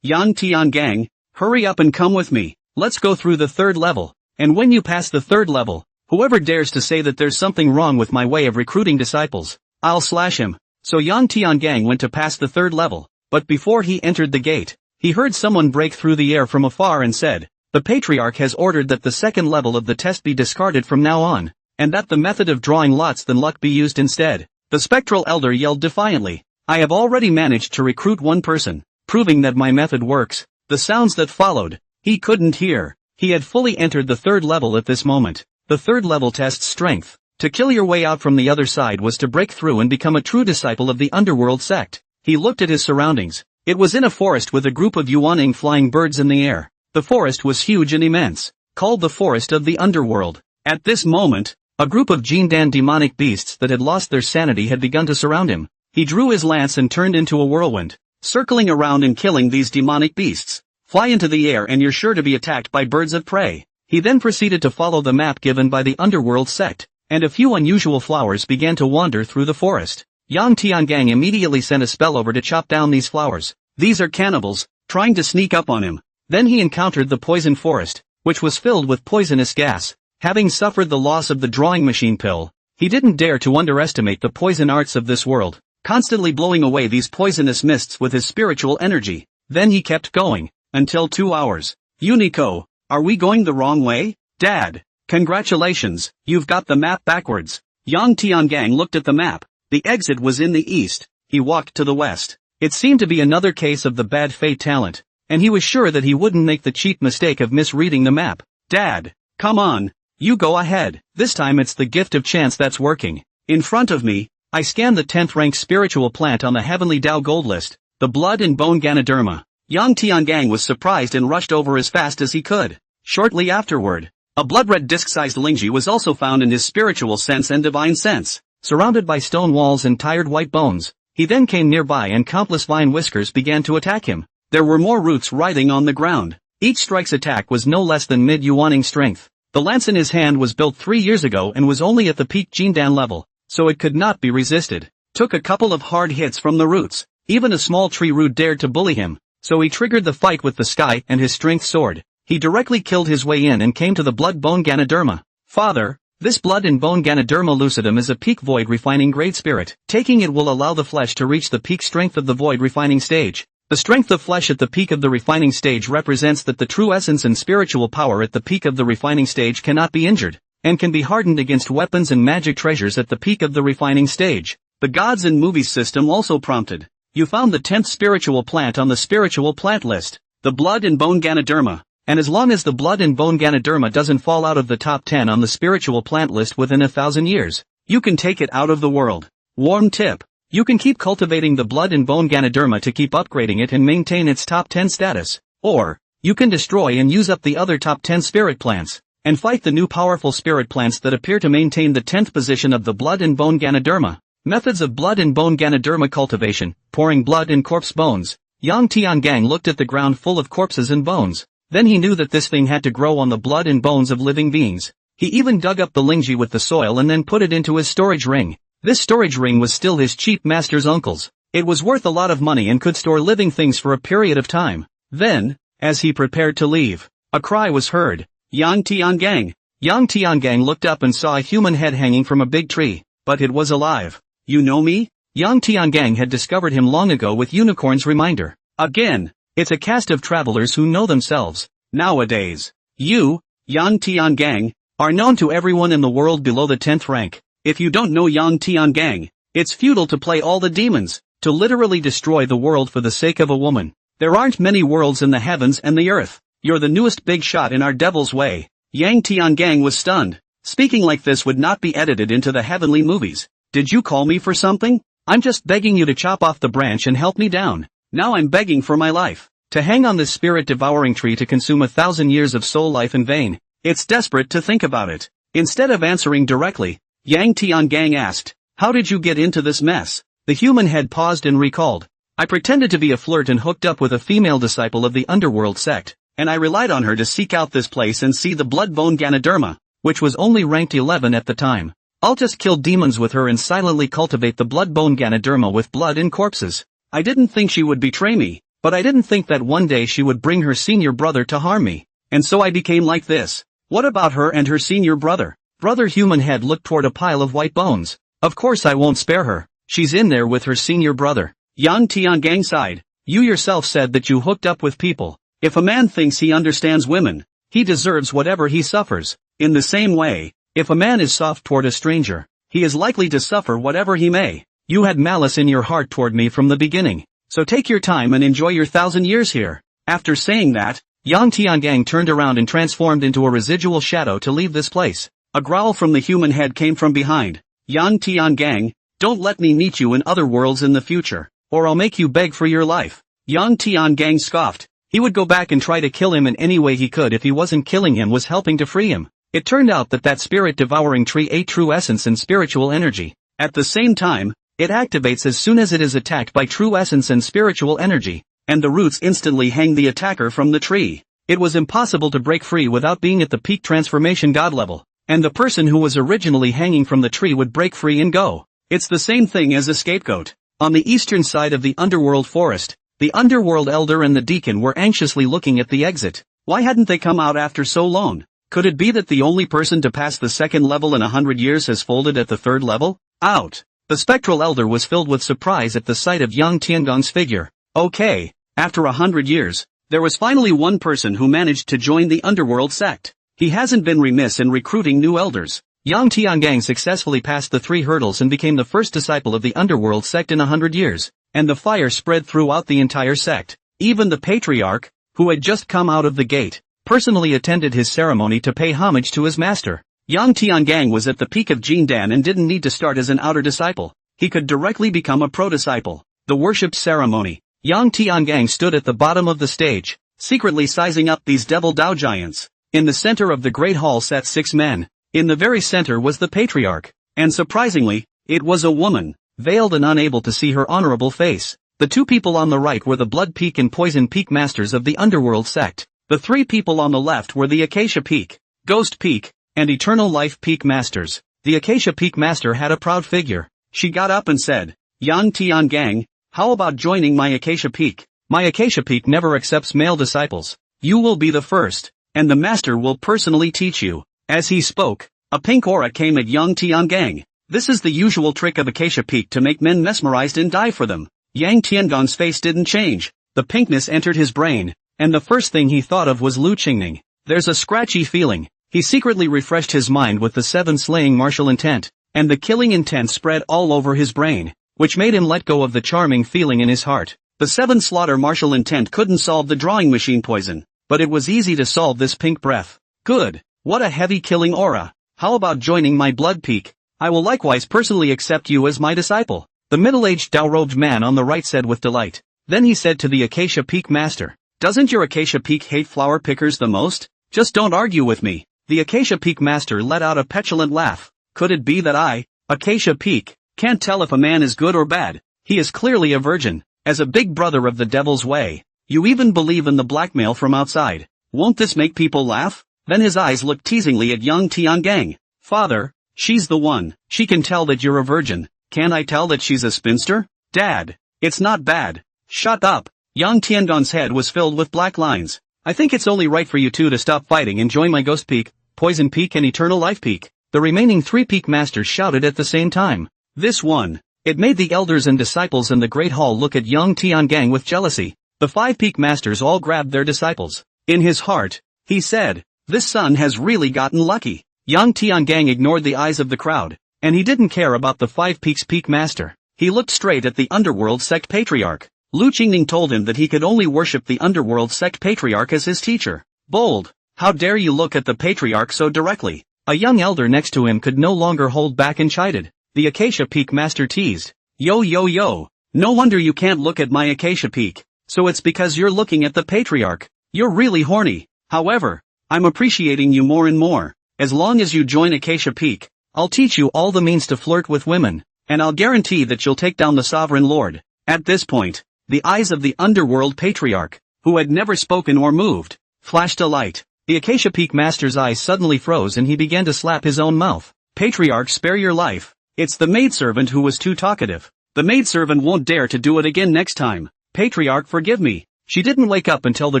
[SPEAKER 1] Yang Tiangang, hurry up and come with me. Let's go through the third level. And when you pass the third level, whoever dares to say that there's something wrong with my way of recruiting disciples, I'll slash him. So Yang Tiangang went to pass the third level, but before he entered the gate, he heard someone break through the air from afar and said, "The Patriarch has ordered that the second level of the test be discarded from now on, and that the method of drawing lots than luck be used instead." The spectral elder yelled defiantly, "I have already managed to recruit one person, proving that my method works." The sounds that followed, he couldn't hear. He had fully entered the third level at this moment. The third level tests strength. To kill your way out from the other side was to break through and become a true disciple of the Underworld sect. He looked at his surroundings. It was in a forest with a group of Yuaning flying birds in the air. The forest was huge and immense, called the Forest of the Underworld. At this moment, a group of Jindan demonic beasts that had lost their sanity had begun to surround him. He drew his lance and turned into a whirlwind, circling around and killing these demonic beasts. Fly into the air and you're sure to be attacked by birds of prey. He then proceeded to follow the map given by the Underworld sect, and a few unusual flowers began to wander through the forest. Yang Tiangang immediately sent a spell over to chop down these flowers. These are cannibals, trying to sneak up on him. Then he encountered the poison forest, which was filled with poisonous gas. Having suffered the loss of the drawing machine pill, he didn't dare to underestimate the poison arts of this world, constantly blowing away these poisonous mists with his spiritual energy. Then he kept going, until 2 hours. "Unico, are we going the wrong way? Dad, congratulations, you've got the map backwards." Yang Tiangang looked at the map. The exit was in the east. He walked to the west. It seemed to be another case of the bad fate talent, and he was sure that he wouldn't make the cheap mistake of misreading the map. "Dad, come on, you go ahead. This time it's the gift of chance that's working." In front of me, I scanned the 10th rank spiritual plant on the Heavenly Tao Gold list, the Blood and Bone Ganoderma. Yang Tiangang was surprised and rushed over as fast as he could. Shortly afterward, a blood-red disc-sized Lingji was also found in his spiritual sense and divine sense. Surrounded by stone walls and tired white bones, he then came nearby and countless vine whiskers began to attack him. There were more roots writhing on the ground. Each strike's attack was no less than mid-Yuaning strength. The lance in his hand was built 3 years ago and was only at the peak Jindan level, so it could not be resisted. took a couple of hard hits from the roots. Even a small tree root dared to bully him, so he triggered the fight with the sky and his strength soared. He directly killed his way in and came to the blood bone Ganoderma. Father, this blood and bone Ganoderma lucidum is a peak void refining grade spirit. Taking it will allow the flesh to reach the peak strength of the void refining stage. The strength of flesh at the peak of the refining stage represents that the true essence and spiritual power at the peak of the refining stage cannot be injured, and can be hardened against weapons and magic treasures at the peak of the refining stage. The gods and movies system also prompted. You found the 10th spiritual plant on the spiritual plant list, the blood and bone Ganoderma, and as long as the blood and bone Ganoderma doesn't fall out of the top 10 on the spiritual plant list within 1,000 years, you can take it out of the world. Warm tip. You can keep cultivating the blood and bone Ganoderma to keep upgrading it and maintain its top 10 status, or, you can destroy and use up the other top 10 spirit plants, and fight the new powerful spirit plants that appear to maintain the 10th position of the blood and bone Ganoderma. Methods of blood and bone Ganoderma cultivation, pouring blood in corpse bones. Yang Tiangang looked at the ground full of corpses and bones. Then he knew that this thing had to grow on the blood and bones of living beings. He even dug up the lingji with the soil and then put it into his storage ring. This storage ring was still his chief master's uncle's. It was worth a lot of money and could store living things for a period of time. Then, as he prepared to leave, a cry was heard. Yang Tiangang. Yang Tiangang looked up and saw a human head hanging from a big tree, but it was alive. You know me? Yang Tiangang had discovered him long ago with Unicorn's reminder. Again, it's a cast of travelers who know themselves. Nowadays, you, Yang Tiangang, are known to everyone in the world below the 10th rank. If you don't know Yang Tiangang, it's futile to play all the demons, to literally destroy the world for the sake of a woman. There aren't many worlds in the heavens and the earth. You're the newest big shot in our devil's way. Yang Tiangang was stunned. Speaking like this would not be edited into the heavenly movies. Did you call me for something? I'm just begging you to chop off the branch and help me down. Now I'm begging for my life. To hang on this spirit-devouring tree to consume 1,000 years of soul life in vain. It's desperate to think about it. Instead of answering directly, Yang Tiangang asked, how did you get into this mess? The human head paused and recalled. I pretended to be a flirt and hooked up with a female disciple of the underworld sect, and I relied on her to seek out this place and see the blood bone Ganoderma, which was only ranked 11 at the time. I'll just kill demons with her and silently cultivate the blood bone Ganoderma with blood and corpses. I didn't think she would betray me, but I didn't think that one day she would bring her senior brother to harm me. And so I became like this. What about her and her senior brother? Brother Human Head looked toward a pile of white bones. Of course I won't spare her. She's in there with her senior brother. Yang Tiangang sighed. You yourself said that you hooked up with people. If a man thinks he understands women, he deserves whatever he suffers. In the same way, if a man is soft toward a stranger, he is likely to suffer whatever he may. You had malice in your heart toward me from the beginning, so take your time and enjoy your 1,000 years here. After saying that, Yang Tiangang turned around and transformed into a residual shadow to leave this place. A growl from the human head came from behind. Yang Tiangang, don't let me meet you in other worlds in the future, or I'll make you beg for your life. Yang Tiangang scoffed. He would go back and try to kill him in any way he could if he wasn't killing him was helping to free him. It turned out that spirit-devouring tree ate true essence and spiritual energy. At the same time, it activates as soon as it is attacked by true essence and spiritual energy, and the roots instantly hang the attacker from the tree. It was impossible to break free without being at the peak transformation god level, and the person who was originally hanging from the tree would break free and go. It's the same thing as a scapegoat. On the eastern side of the underworld forest, the underworld elder and the deacon were anxiously looking at the exit. Why hadn't they come out after so long? Could it be that the only person to pass the second level in 100 years has folded at the third level? Out! The spectral elder was filled with surprise at the sight of Yang Tiangang's figure. Okay, after 100 years, there was finally one person who managed to join the underworld sect. He hasn't been remiss in recruiting new elders. Yang Tiangang successfully passed the 3 hurdles and became the first disciple of the underworld sect in 100 years, and the fire spread throughout the entire sect. Even the patriarch, who had just come out of the gate, personally attended his ceremony to pay homage to his master. Yang Tiangang was at the peak of Jindan and didn't need to start as an outer disciple. He could directly become a pro-disciple. The worship ceremony. Yang Tiangang stood at the bottom of the stage, secretly sizing up these devil Dao giants. In the center of the great hall sat 6 men. In the very center was the patriarch. And surprisingly, it was a woman, veiled and unable to see her honorable face. The 2 people on the right were the Blood Peak and Poison Peak masters of the underworld sect. The 3 people on the left were the Acacia Peak, Ghost Peak, and Eternal Life Peak masters. The Acacia Peak master had a proud figure. She got up and said, Yang Tiangang, how about joining my Acacia Peak? My Acacia Peak never accepts male disciples. You will be the first, and the master will personally teach you. As he spoke, a pink aura came at Yang Tiangang. This is the usual trick of Acacia Peak to make men mesmerized and die for them. Yang Tiangang's face didn't change. The pinkness entered his brain, and the first thing he thought of was Lu Qingning. There's a scratchy feeling. He secretly refreshed his mind with the 7 slaying martial intent, and the killing intent spread all over his brain, which made him let go of the charming feeling in his heart. The 7 slaughter martial intent couldn't solve the drawing machine poison, but it was easy to solve this pink breath. Good. What a heavy killing aura. How about joining my blood peak? I will likewise personally accept you as my disciple. The middle-aged Dao-robed man on the right said with delight. Then he said to the Acacia Peak master, "Doesn't your Acacia Peak hate flower pickers the most? Just don't argue with me." The Acacia Peak master let out a petulant laugh. Could it be that I, Acacia Peak, can't tell if a man is good or bad? He is clearly a virgin. As a big brother of the devil's way, you even believe in the blackmail from outside. Won't this make people laugh? Then his eyes looked teasingly at Yang Tiangang. Father, she's the one. She can tell that you're a virgin. Can I tell that she's a spinster? Dad, it's not bad. Shut up. Yang Tiangang's head was filled with black lines. I think it's only right for you two to stop fighting and join my Ghost Peak, Poison Peak and Eternal Life Peak. The remaining 3 peak masters shouted at the same time. This one. It made the elders and disciples in the Great Hall look at Yang Tiangang with jealousy. The 5 peak masters all grabbed their disciples. In his heart, he said, "This son has really gotten lucky." Yang Tiangang ignored the eyes of the crowd, and he didn't care about the 5 peaks peak master. He looked straight at the underworld sect patriarch. Lu Qingning told him that he could only worship the underworld sect patriarch as his teacher. Bold. How dare you look at the patriarch so directly? A young elder next to him could no longer hold back and chided. The Acacia Peak master teased. Yo yo yo. No wonder you can't look at my Acacia Peak. So it's because you're looking at the patriarch. You're really horny. However, I'm appreciating you more and more. As long as you join Acacia Peak, I'll teach you all the means to flirt with women, and I'll guarantee that you'll take down the sovereign lord. At this point, the eyes of the underworld patriarch, who had never spoken or moved, flashed a light. The Acacia Peak master's eyes suddenly froze and he began to slap his own mouth. Patriarch, spare your life. It's the maidservant who was too talkative. The maidservant won't dare to do it again next time. Patriarch, forgive me. She didn't wake up until the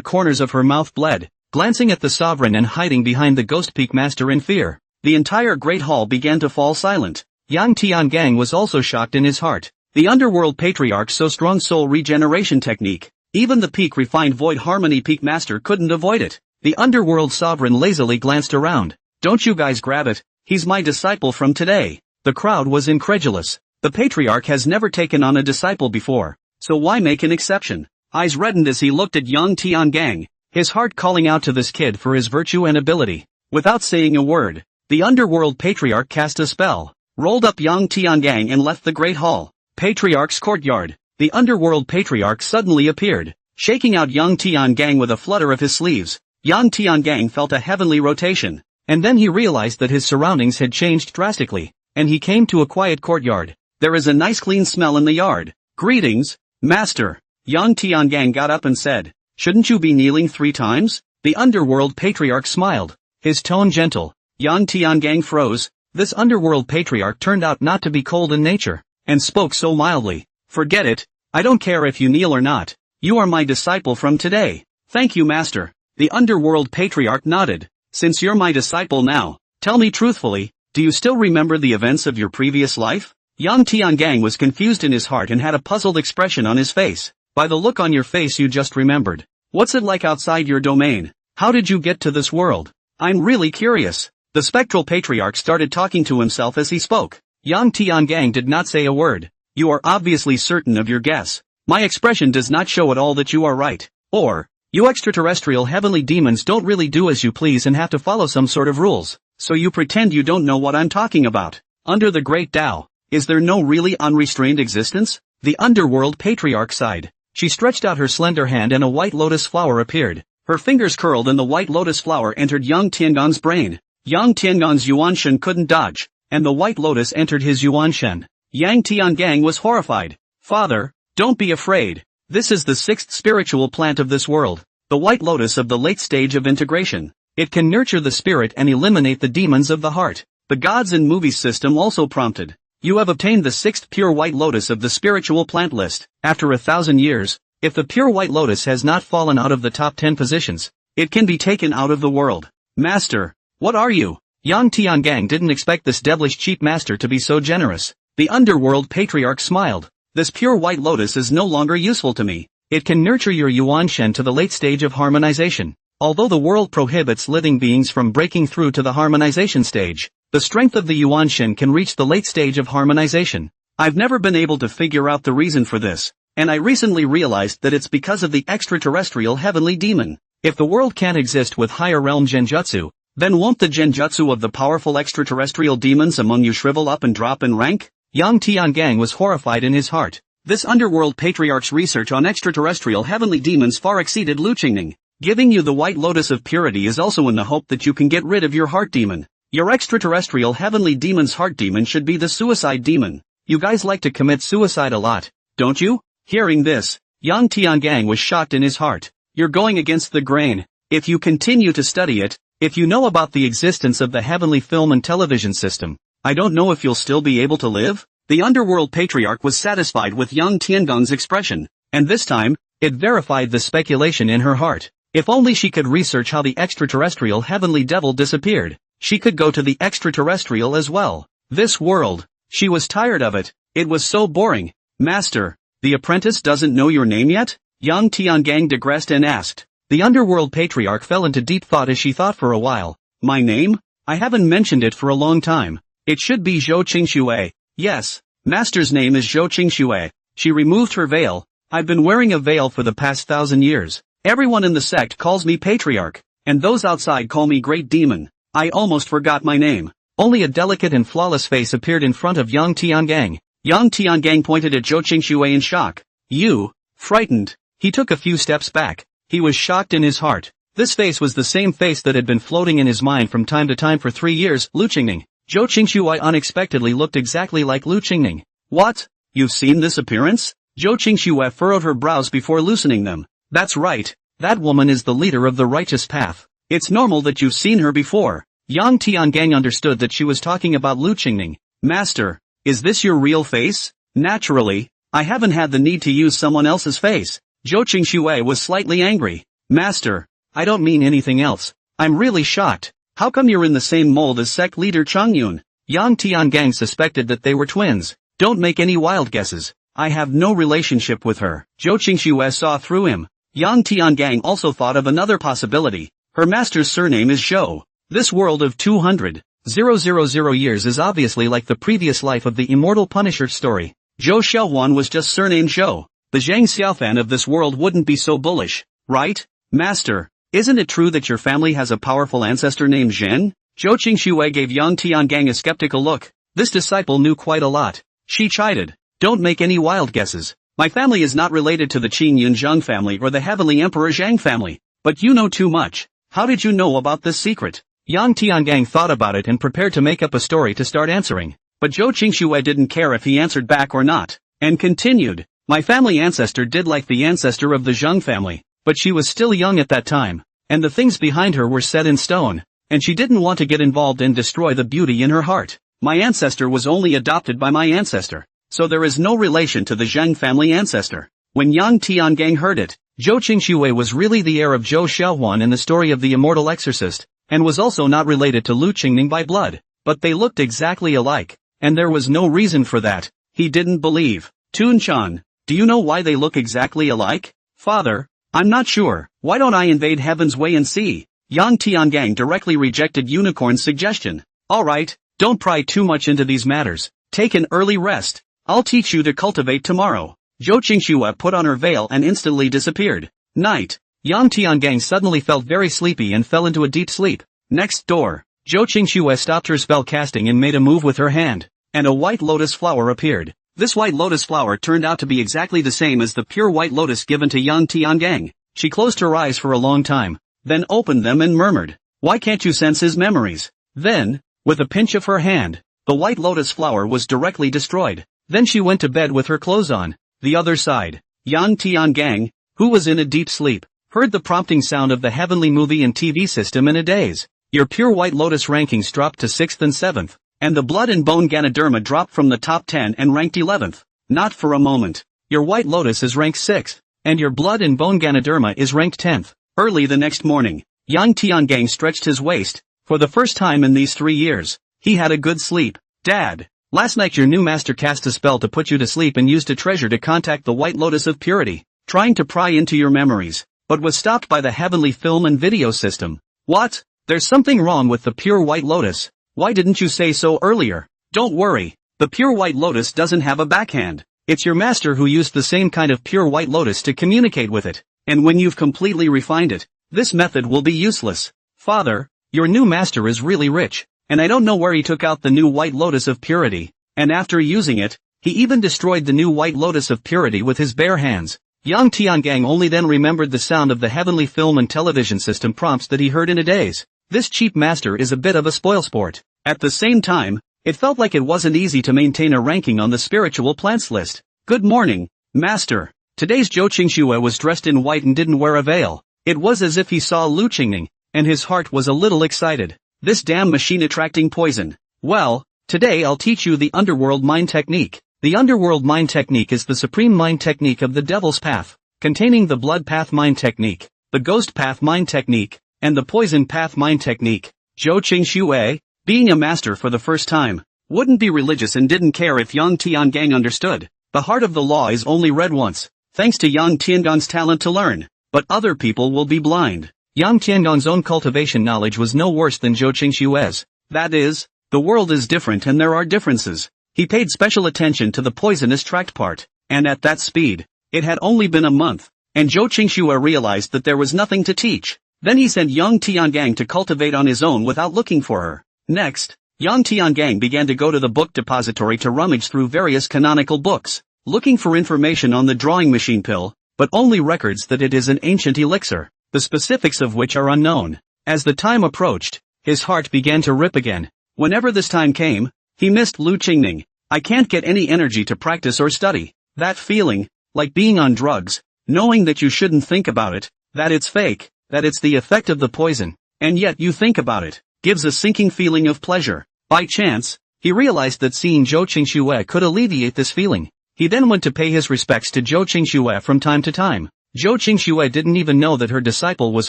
[SPEAKER 1] corners of her mouth bled, glancing at the sovereign and hiding behind the Ghost Peak master in fear. The entire Great Hall began to fall silent. Yang Tiangang was also shocked in his heart. The underworld patriarch's so strong soul regeneration technique, even the peak refined void harmony peak master couldn't avoid it. The underworld sovereign lazily glanced around. Don't you guys grab it, he's my disciple from today. The crowd was incredulous. The patriarch has never taken on a disciple before, so why make an exception? Eyes reddened as he looked at Yang Tiangang, his heart calling out to this kid for his virtue and ability. Without saying a word, the underworld patriarch cast a spell, rolled up Yang Tiangang and left the Great Hall. Patriarch's courtyard. The underworld patriarch suddenly appeared, shaking out Yang Tiangang with a flutter of his sleeves. Yang Tiangang felt a heavenly rotation, and then he realized that his surroundings had changed drastically, and he came to a quiet courtyard. There is a nice clean smell in the yard. Greetings, master. Yang Tiangang got up and said, shouldn't you be kneeling 3 times? The underworld patriarch smiled, his tone gentle. Yang Tiangang froze. This underworld patriarch turned out not to be cold in nature, and spoke so mildly. Forget it, I don't care if you kneel or not. You are my disciple from today. Thank you, master. The underworld patriarch nodded. Since you're my disciple now, tell me truthfully, do you still remember the events of your previous life? Yang Tiangang was confused in his heart and had a puzzled expression on his face. By the look on your face, you just remembered. What's it like outside your domain? How did you get to this world? I'm really curious. The spectral patriarch started talking to himself as he spoke. Yang Tiangang did not say a word. You are obviously certain of your guess. My expression does not show at all that you are right. Or, you extraterrestrial heavenly demons don't really do as you please and have to follow some sort of rules. So you pretend you don't know what I'm talking about. Under the great Tao, is there no really unrestrained existence? The underworld patriarch sighed. She stretched out her slender hand and a white lotus flower appeared. Her fingers curled and the white lotus flower entered Yang Tiangang's brain. Yang Tiangang's Yuanshen couldn't dodge, and the white lotus entered his Yuanshen. Yang Tiangang was horrified. Father, don't be afraid. This is the 6th spiritual plant of this world, the white lotus of the late stage of integration. It can nurture the spirit and eliminate the demons of the heart. The gods and movies system also prompted. You have obtained the 6th pure white lotus of the spiritual plant list. After 1,000 years, if the pure white lotus has not fallen out of the top 10 positions, it can be taken out of the world. Master, what are you? Yang Tiangang didn't expect this devilish cheap master to be so generous. The underworld patriarch smiled. This pure white lotus is no longer useful to me. It can nurture your Yuan Shen to the late stage of harmonization. Although the world prohibits living beings from breaking through to the harmonization stage, the strength of the Yuan Shen can reach the late stage of harmonization. I've never been able to figure out the reason for this, and I recently realized that it's because of the extraterrestrial heavenly demon. If the world can't exist with higher realm genjutsu, then won't the genjutsu of the powerful extraterrestrial demons among you shrivel up and drop in rank? Yang Tiangang was horrified in his heart. This underworld patriarch's research on extraterrestrial heavenly demons far exceeded Lu Qingning. Giving you the white lotus of purity is also in the hope that you can get rid of your heart demon. Your extraterrestrial heavenly demon's heart demon should be the suicide demon. You guys like to commit suicide a lot, don't you? Hearing this, Yang Tiangang was shocked in his heart. You're going against the grain. If you continue to study it, if you know about the existence of the heavenly film and television system, I don't know if you'll still be able to live? The underworld patriarch was satisfied with Yang Tiangang's expression, and this time, it verified the speculation in her heart. If only she could research how the extraterrestrial heavenly devil disappeared, she could go to the extraterrestrial as well. This world, she was tired of it. It was so boring. Master, the apprentice doesn't know your name yet? Yang Tiangang digressed and asked. The underworld patriarch fell into deep thought as she thought for a while. My name? I haven't mentioned it for a long time. It should be Zhou Qingxue. Yes, master's name is Zhou Qingxue. She removed her veil. I've been wearing a veil for the past 1,000 years. Everyone in the sect calls me patriarch, and those outside call me great demon. I almost forgot my name. Only a delicate and flawless face appeared in front of Yang Tiangang. Yang Tiangang pointed at Zhou Qingxue in shock. You? Frightened. He took a few steps back. He was shocked in his heart. This face was the same face that had been floating in his mind from time to time for 3 years. Lu Qingning. Zhou Qingxue unexpectedly looked exactly like Lu Qingning. What? You've seen this appearance? Zhou Qingxue furrowed her brows before loosening them. That's right. That woman is the leader of the righteous path. It's normal that you've seen her before. Yang Tiangang understood that she was talking about Lu Qingning. Master, is this your real face? Naturally, I haven't had the need to use someone else's face. Zhou Qingxue was slightly angry. Master, I don't mean anything else. I'm really shocked. How come you're in the same mold as sect leader Changyun? Yang Tiangang suspected that they were twins. Don't make any wild guesses. I have no relationship with her. Zhou Qingxue saw through him. Yang Tiangang also thought of another possibility. Her master's surname is Zhou. This world of 200,000 years is obviously like the previous life of the immortal Punisher story. Zhou Xiaowan was just surnamed Zhou. The Zhang Xiaofan of this world wouldn't be so bullish, right? Master, isn't it true that your family has a powerful ancestor named Zhen? Zhou Qingxue gave Yang Tiangang a skeptical look. This disciple knew quite a lot. She chided. Don't make any wild guesses. My family is not related to the Qingyun Zheng family or the Heavenly Emperor Zhang family. But you know too much. How did you know about this secret? Yang Tiangang thought about it and prepared to make up a story to start answering. But Zhou Qingxue didn't care if he answered back or not, and continued. My family ancestor did like the ancestor of the Zheng family, but she was still young at that time, and the things behind her were set in stone, and she didn't want to get involved and destroy the beauty in her heart. My ancestor was only adopted by my ancestor, so there is no relation to the Zheng family ancestor. When Yang Tiangang heard it, Zhou Qingxue was really the heir of Zhou Xiaohuan in the story of the immortal exorcist, and was also not related to Lu Qingning by blood, but they looked exactly alike, and there was no reason for that. He didn't believe. Tun-chan, do you know why they look exactly alike? Father, I'm not sure. Why don't I invade Heaven's Way and see? Yang Tiangang directly rejected Unicorn's suggestion. Alright, don't pry too much into these matters. Take an early rest. I'll teach you to cultivate tomorrow. Zhou Qingxue put on her veil and instantly disappeared. Night. Yang Tiangang suddenly felt very sleepy and fell into a deep sleep. Next door. Zhou Qingxue stopped her spell casting and made a move with her hand, and a white lotus flower appeared. This white lotus flower turned out to be exactly the same as the pure white lotus given to Yang Tiangang. She closed her eyes for a long time, then opened them and murmured, "Why can't you sense his memories?" Then, with a pinch of her hand, the white lotus flower was directly destroyed. Then she went to bed with her clothes on. The other side. Yang Tiangang, who was in a deep sleep, heard the prompting sound of the heavenly movie and TV system in a daze. Your pure white lotus rankings dropped to 6th and 7th. and the blood and bone Ganoderma dropped from the top 10 and ranked 11th. Not for a moment. Your White Lotus is ranked 6th, and your blood and bone Ganoderma is ranked 10th. Early the next morning, Yang Tiangang stretched his waist. For the first time in these 3 years, he had a good sleep. Dad, last night your new master cast a spell to put you to sleep and used a treasure to contact the White Lotus of Purity, trying to pry into your memories, but was stopped by the heavenly film and video system. What? There's something wrong with the pure White Lotus. Why didn't you say so earlier? Don't worry, the pure White Lotus doesn't have a backhand. It's your master who used the same kind of pure White Lotus to communicate with it, and when you've completely refined it, this method will be useless. Father, your new master is really rich, and I don't know where he took out the new White Lotus of Purity, and after using it, he even destroyed the new White Lotus of Purity with his bare hands. Yang Tiangang only then remembered the sound of the heavenly film and television system prompts that he heard in a daze. This cheap master is a bit of a spoilsport. At the same time, it felt like it wasn't easy to maintain a ranking on the spiritual plants list. Good morning, master. Today's Zhou Qingxue was dressed in white and didn't wear a veil. It was as if he saw Lu Qingning, and his heart was a little excited. This damn machine attracting poison. Well, today I'll teach you the underworld mind technique. The underworld mind technique is the supreme mind technique of the devil's path, containing the blood path mind technique, the ghost path mind technique, and the poison path mind technique. Zhou Qingxue, being a master for the first time, wouldn't be religious and didn't care if Yang Tiangang understood. The heart of the law is only read once, thanks to Yang Tiangang's talent to learn, but other people will be blind. Yang Tiangang's own cultivation knowledge was no worse than Zhou Qingxue's. That is, the world is different and there are differences. He paid special attention to the poisonous tract part, and at that speed, it had only been a month, and Zhou Qingxue realized that there was nothing to teach. Then he sent Yang Tiangang to cultivate on his own without looking for her. Next, Yang Tiangang began to go to the book depository to rummage through various canonical books, looking for information on the drawing machine pill, but only records that it is an ancient elixir, the specifics of which are unknown. As the time approached, his heart began to rip again. Whenever this time came, he missed Lu Qingning. I can't get any energy to practice or study. That feeling, like being on drugs, knowing that you shouldn't think about it, that it's fake, that it's the effect of the poison, and yet you think about it, gives a sinking feeling of pleasure. By chance, he realized that seeing Zhou Qingxue could alleviate this feeling. He then went to pay his respects to Zhou Qingxue from time to time. Zhou Qingxue didn't even know that her disciple was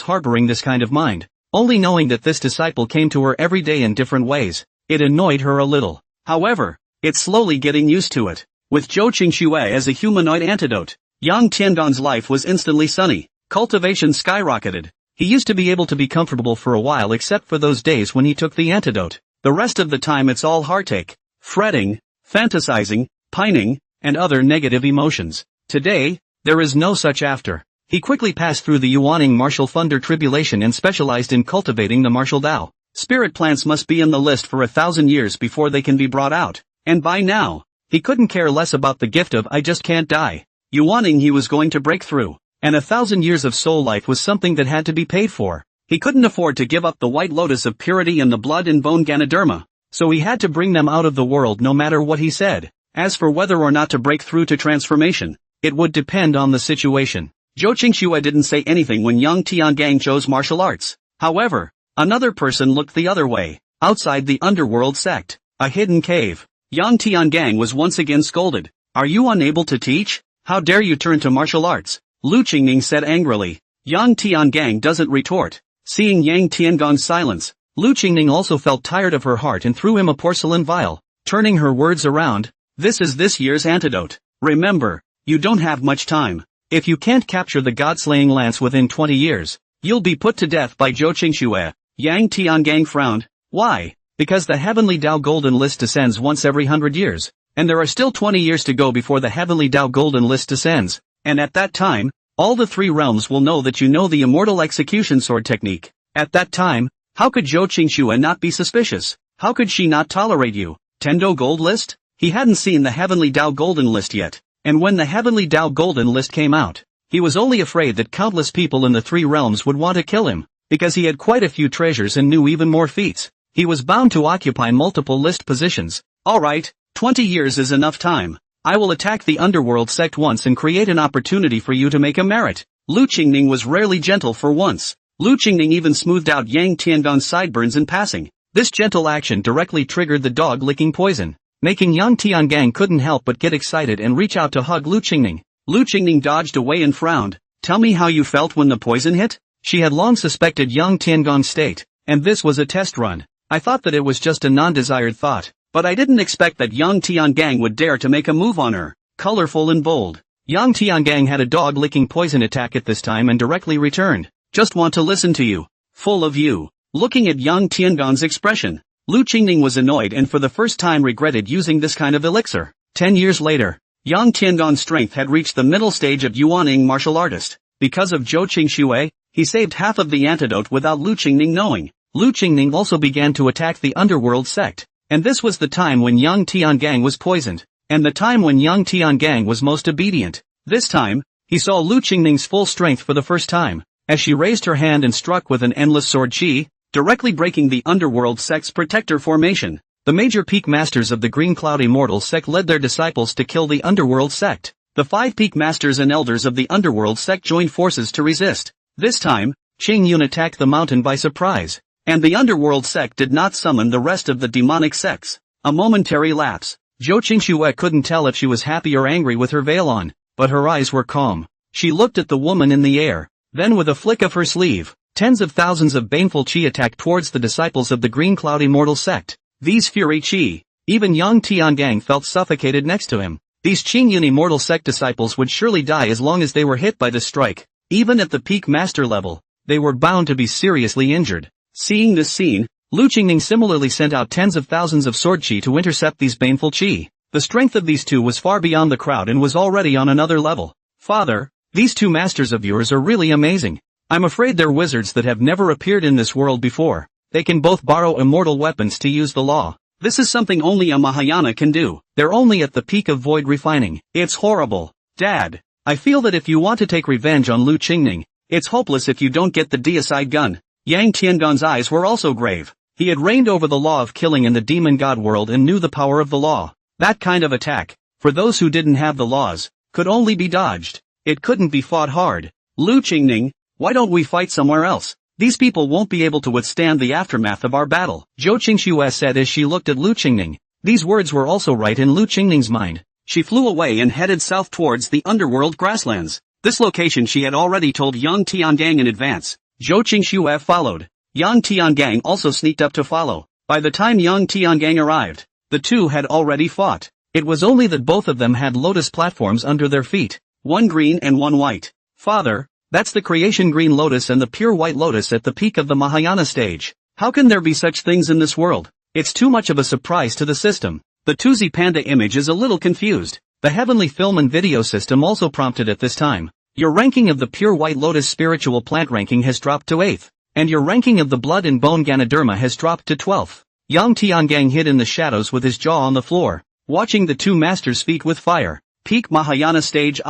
[SPEAKER 1] harboring this kind of mind, only knowing that this disciple came to her every day in different ways. It annoyed her a little. However, it's slowly getting used to it. With Zhou Qingxue as a humanoid antidote, Yang Tiangang's life was instantly sunny. Cultivation skyrocketed. He used to be able to be comfortable for a while except for those days when he took the antidote. The rest of the time it's all heartache, fretting, fantasizing, pining, and other negative emotions. Today, there is no such after. He quickly passed through the Yuaning martial thunder tribulation and specialized in cultivating the martial Dao. Spirit plants must be in the list for 1,000 years before they can be brought out. And by now, he couldn't care less about the gift of I just can't die. Yuaning he was going to break through. And 1,000 years of soul life was something that had to be paid for. He couldn't afford to give up the White Lotus of Purity and the blood and bone Ganoderma, so he had to bring them out of the world no matter what he said. As for whether or not to break through to transformation, it would depend on the situation. Zhou Qingxue didn't say anything when Yang Tiangang chose martial arts. However, another person looked the other way. Outside the underworld sect, a hidden cave, Yang Tiangang was once again scolded. Are you unable to teach? How dare you turn to martial arts? Lu Qingning said angrily. Yang Tiangang doesn't retort. Seeing Yang Tiangang's silence, Lu Qingning also felt tired of her heart and threw him a porcelain vial. Turning her words around, this is this year's antidote. Remember, you don't have much time. If you can't capture the god-slaying lance within 20 years, you'll be put to death by Zhou Qingxue. Yang Tiangang frowned. Why? Because the heavenly Dao Golden List descends once every 100 years, and there are still 20 years to go before the heavenly Dao Golden List descends, and at that time, all the 3 realms will know that you know the immortal execution sword technique. At that time, how could Zhou Qingxue not be suspicious? How could she not tolerate you? Tendo Gold List? He hadn't seen the heavenly Dao Golden List yet, and when the heavenly Dao Golden List came out, he was only afraid that countless people in the 3 realms would want to kill him, because he had quite a few treasures and knew even more feats. He was bound to occupy multiple list positions. Alright, 20 years is enough time. I will attack the underworld sect once and create an opportunity for you to make a merit. Lu Qingning was rarely gentle for once. Lu Qingning even smoothed out Yang Tiangang's sideburns in passing. This gentle action directly triggered the dog-licking poison, making Yang Tiangang couldn't help but get excited and reach out to hug Lu Qingning. Lu Qingning dodged away and frowned. "Tell me how you felt when the poison hit?" She had long suspected Yang Tiangong's state, and this was a test run. "I thought that it was just a non-desired thought, but I didn't expect that Yang Tiangang would dare to make a move on her." Colorful and bold. Yang Tiangang had a dog-licking poison attack at this time and directly returned. "Just want to listen to you. Full of you." Looking at Yang Tiangong's expression, Lu Qingning was annoyed and for the first time regretted using this kind of elixir. 10 years later, Yang Tiangong's strength had reached the middle stage of Yuaning martial artist. Because of Zhou Qingxue, he saved half of the antidote without Lu Qingning knowing. Lu Qingning also began to attack the underworld sect, and this was the time when Yang Tiangang was poisoned, and the time when Yang Tiangang was most obedient. This time, he saw Lu Qingning's full strength for the first time, as she raised her hand and struck with an endless sword chi, directly breaking the underworld sect's protector formation. The major peak masters of the Green Cloud Immortal sect led their disciples to kill the underworld sect. The 5 peak masters and elders of the underworld sect joined forces to resist. This time, Qing Yun attacked the mountain by surprise, and the underworld sect did not summon the rest of the demonic sects. A momentary lapse. Zhou Qingxue couldn't tell if she was happy or angry with her veil on, but her eyes were calm. She looked at the woman in the air, then with a flick of her sleeve, tens of thousands of baneful chi attacked towards the disciples of the Green Cloud Immortal sect. These fury chi, even Yang Tiangang felt suffocated next to him. These Qing Yun Immortal sect disciples would surely die as long as they were hit by this strike. Even at the peak master level, they were bound to be seriously injured. Seeing this scene, Lu Qingning similarly sent out tens of thousands of sword chi to intercept these baneful chi. The strength of these two was far beyond the crowd and was already on another level. "Father, these 2 masters of yours are really amazing. I'm afraid they're wizards that have never appeared in this world before. They can both borrow immortal weapons to use the law. This is something only a Mahayana can do. They're only at the peak of void refining. It's horrible. Dad, I feel that if you want to take revenge on Lu Qingning, it's hopeless if you don't get the deicide gun." Yang Tiangong's eyes were also grave. He had reigned over the law of killing in the demon god world and knew the power of the law. That kind of attack, for those who didn't have the laws, could only be dodged. It couldn't be fought hard. "Lu Qingning, why don't we fight somewhere else? These people won't be able to withstand the aftermath of our battle," Zhou Qingxue said as she looked at Lu Qingning. These words were also right in Lu Qingning's mind. She flew away and headed south towards the underworld grasslands. This location she had already told Yang Tiangang in advance. Zhou Qingxue followed. Yang Tiangang also sneaked up to follow. By the time Yang Tiangang arrived, the two had already fought. It was only that both of them had lotus platforms under their feet, one green and one white. "Father, that's the creation green lotus and the pure white lotus at the peak of the Mahayana stage. How can there be such things in this world? It's too much of a surprise to the system." The Tuzi Panda image is a little confused. The Heavenly Film and Video System also prompted at this time. "Your ranking of the pure white lotus spiritual plant ranking has dropped to 8th, and your ranking of the blood and bone Ganoderma has dropped to 12th. Yang Tiangang hid in the shadows with his jaw on the floor, watching the 2 masters' feet with fire. Peak Mahayana stage.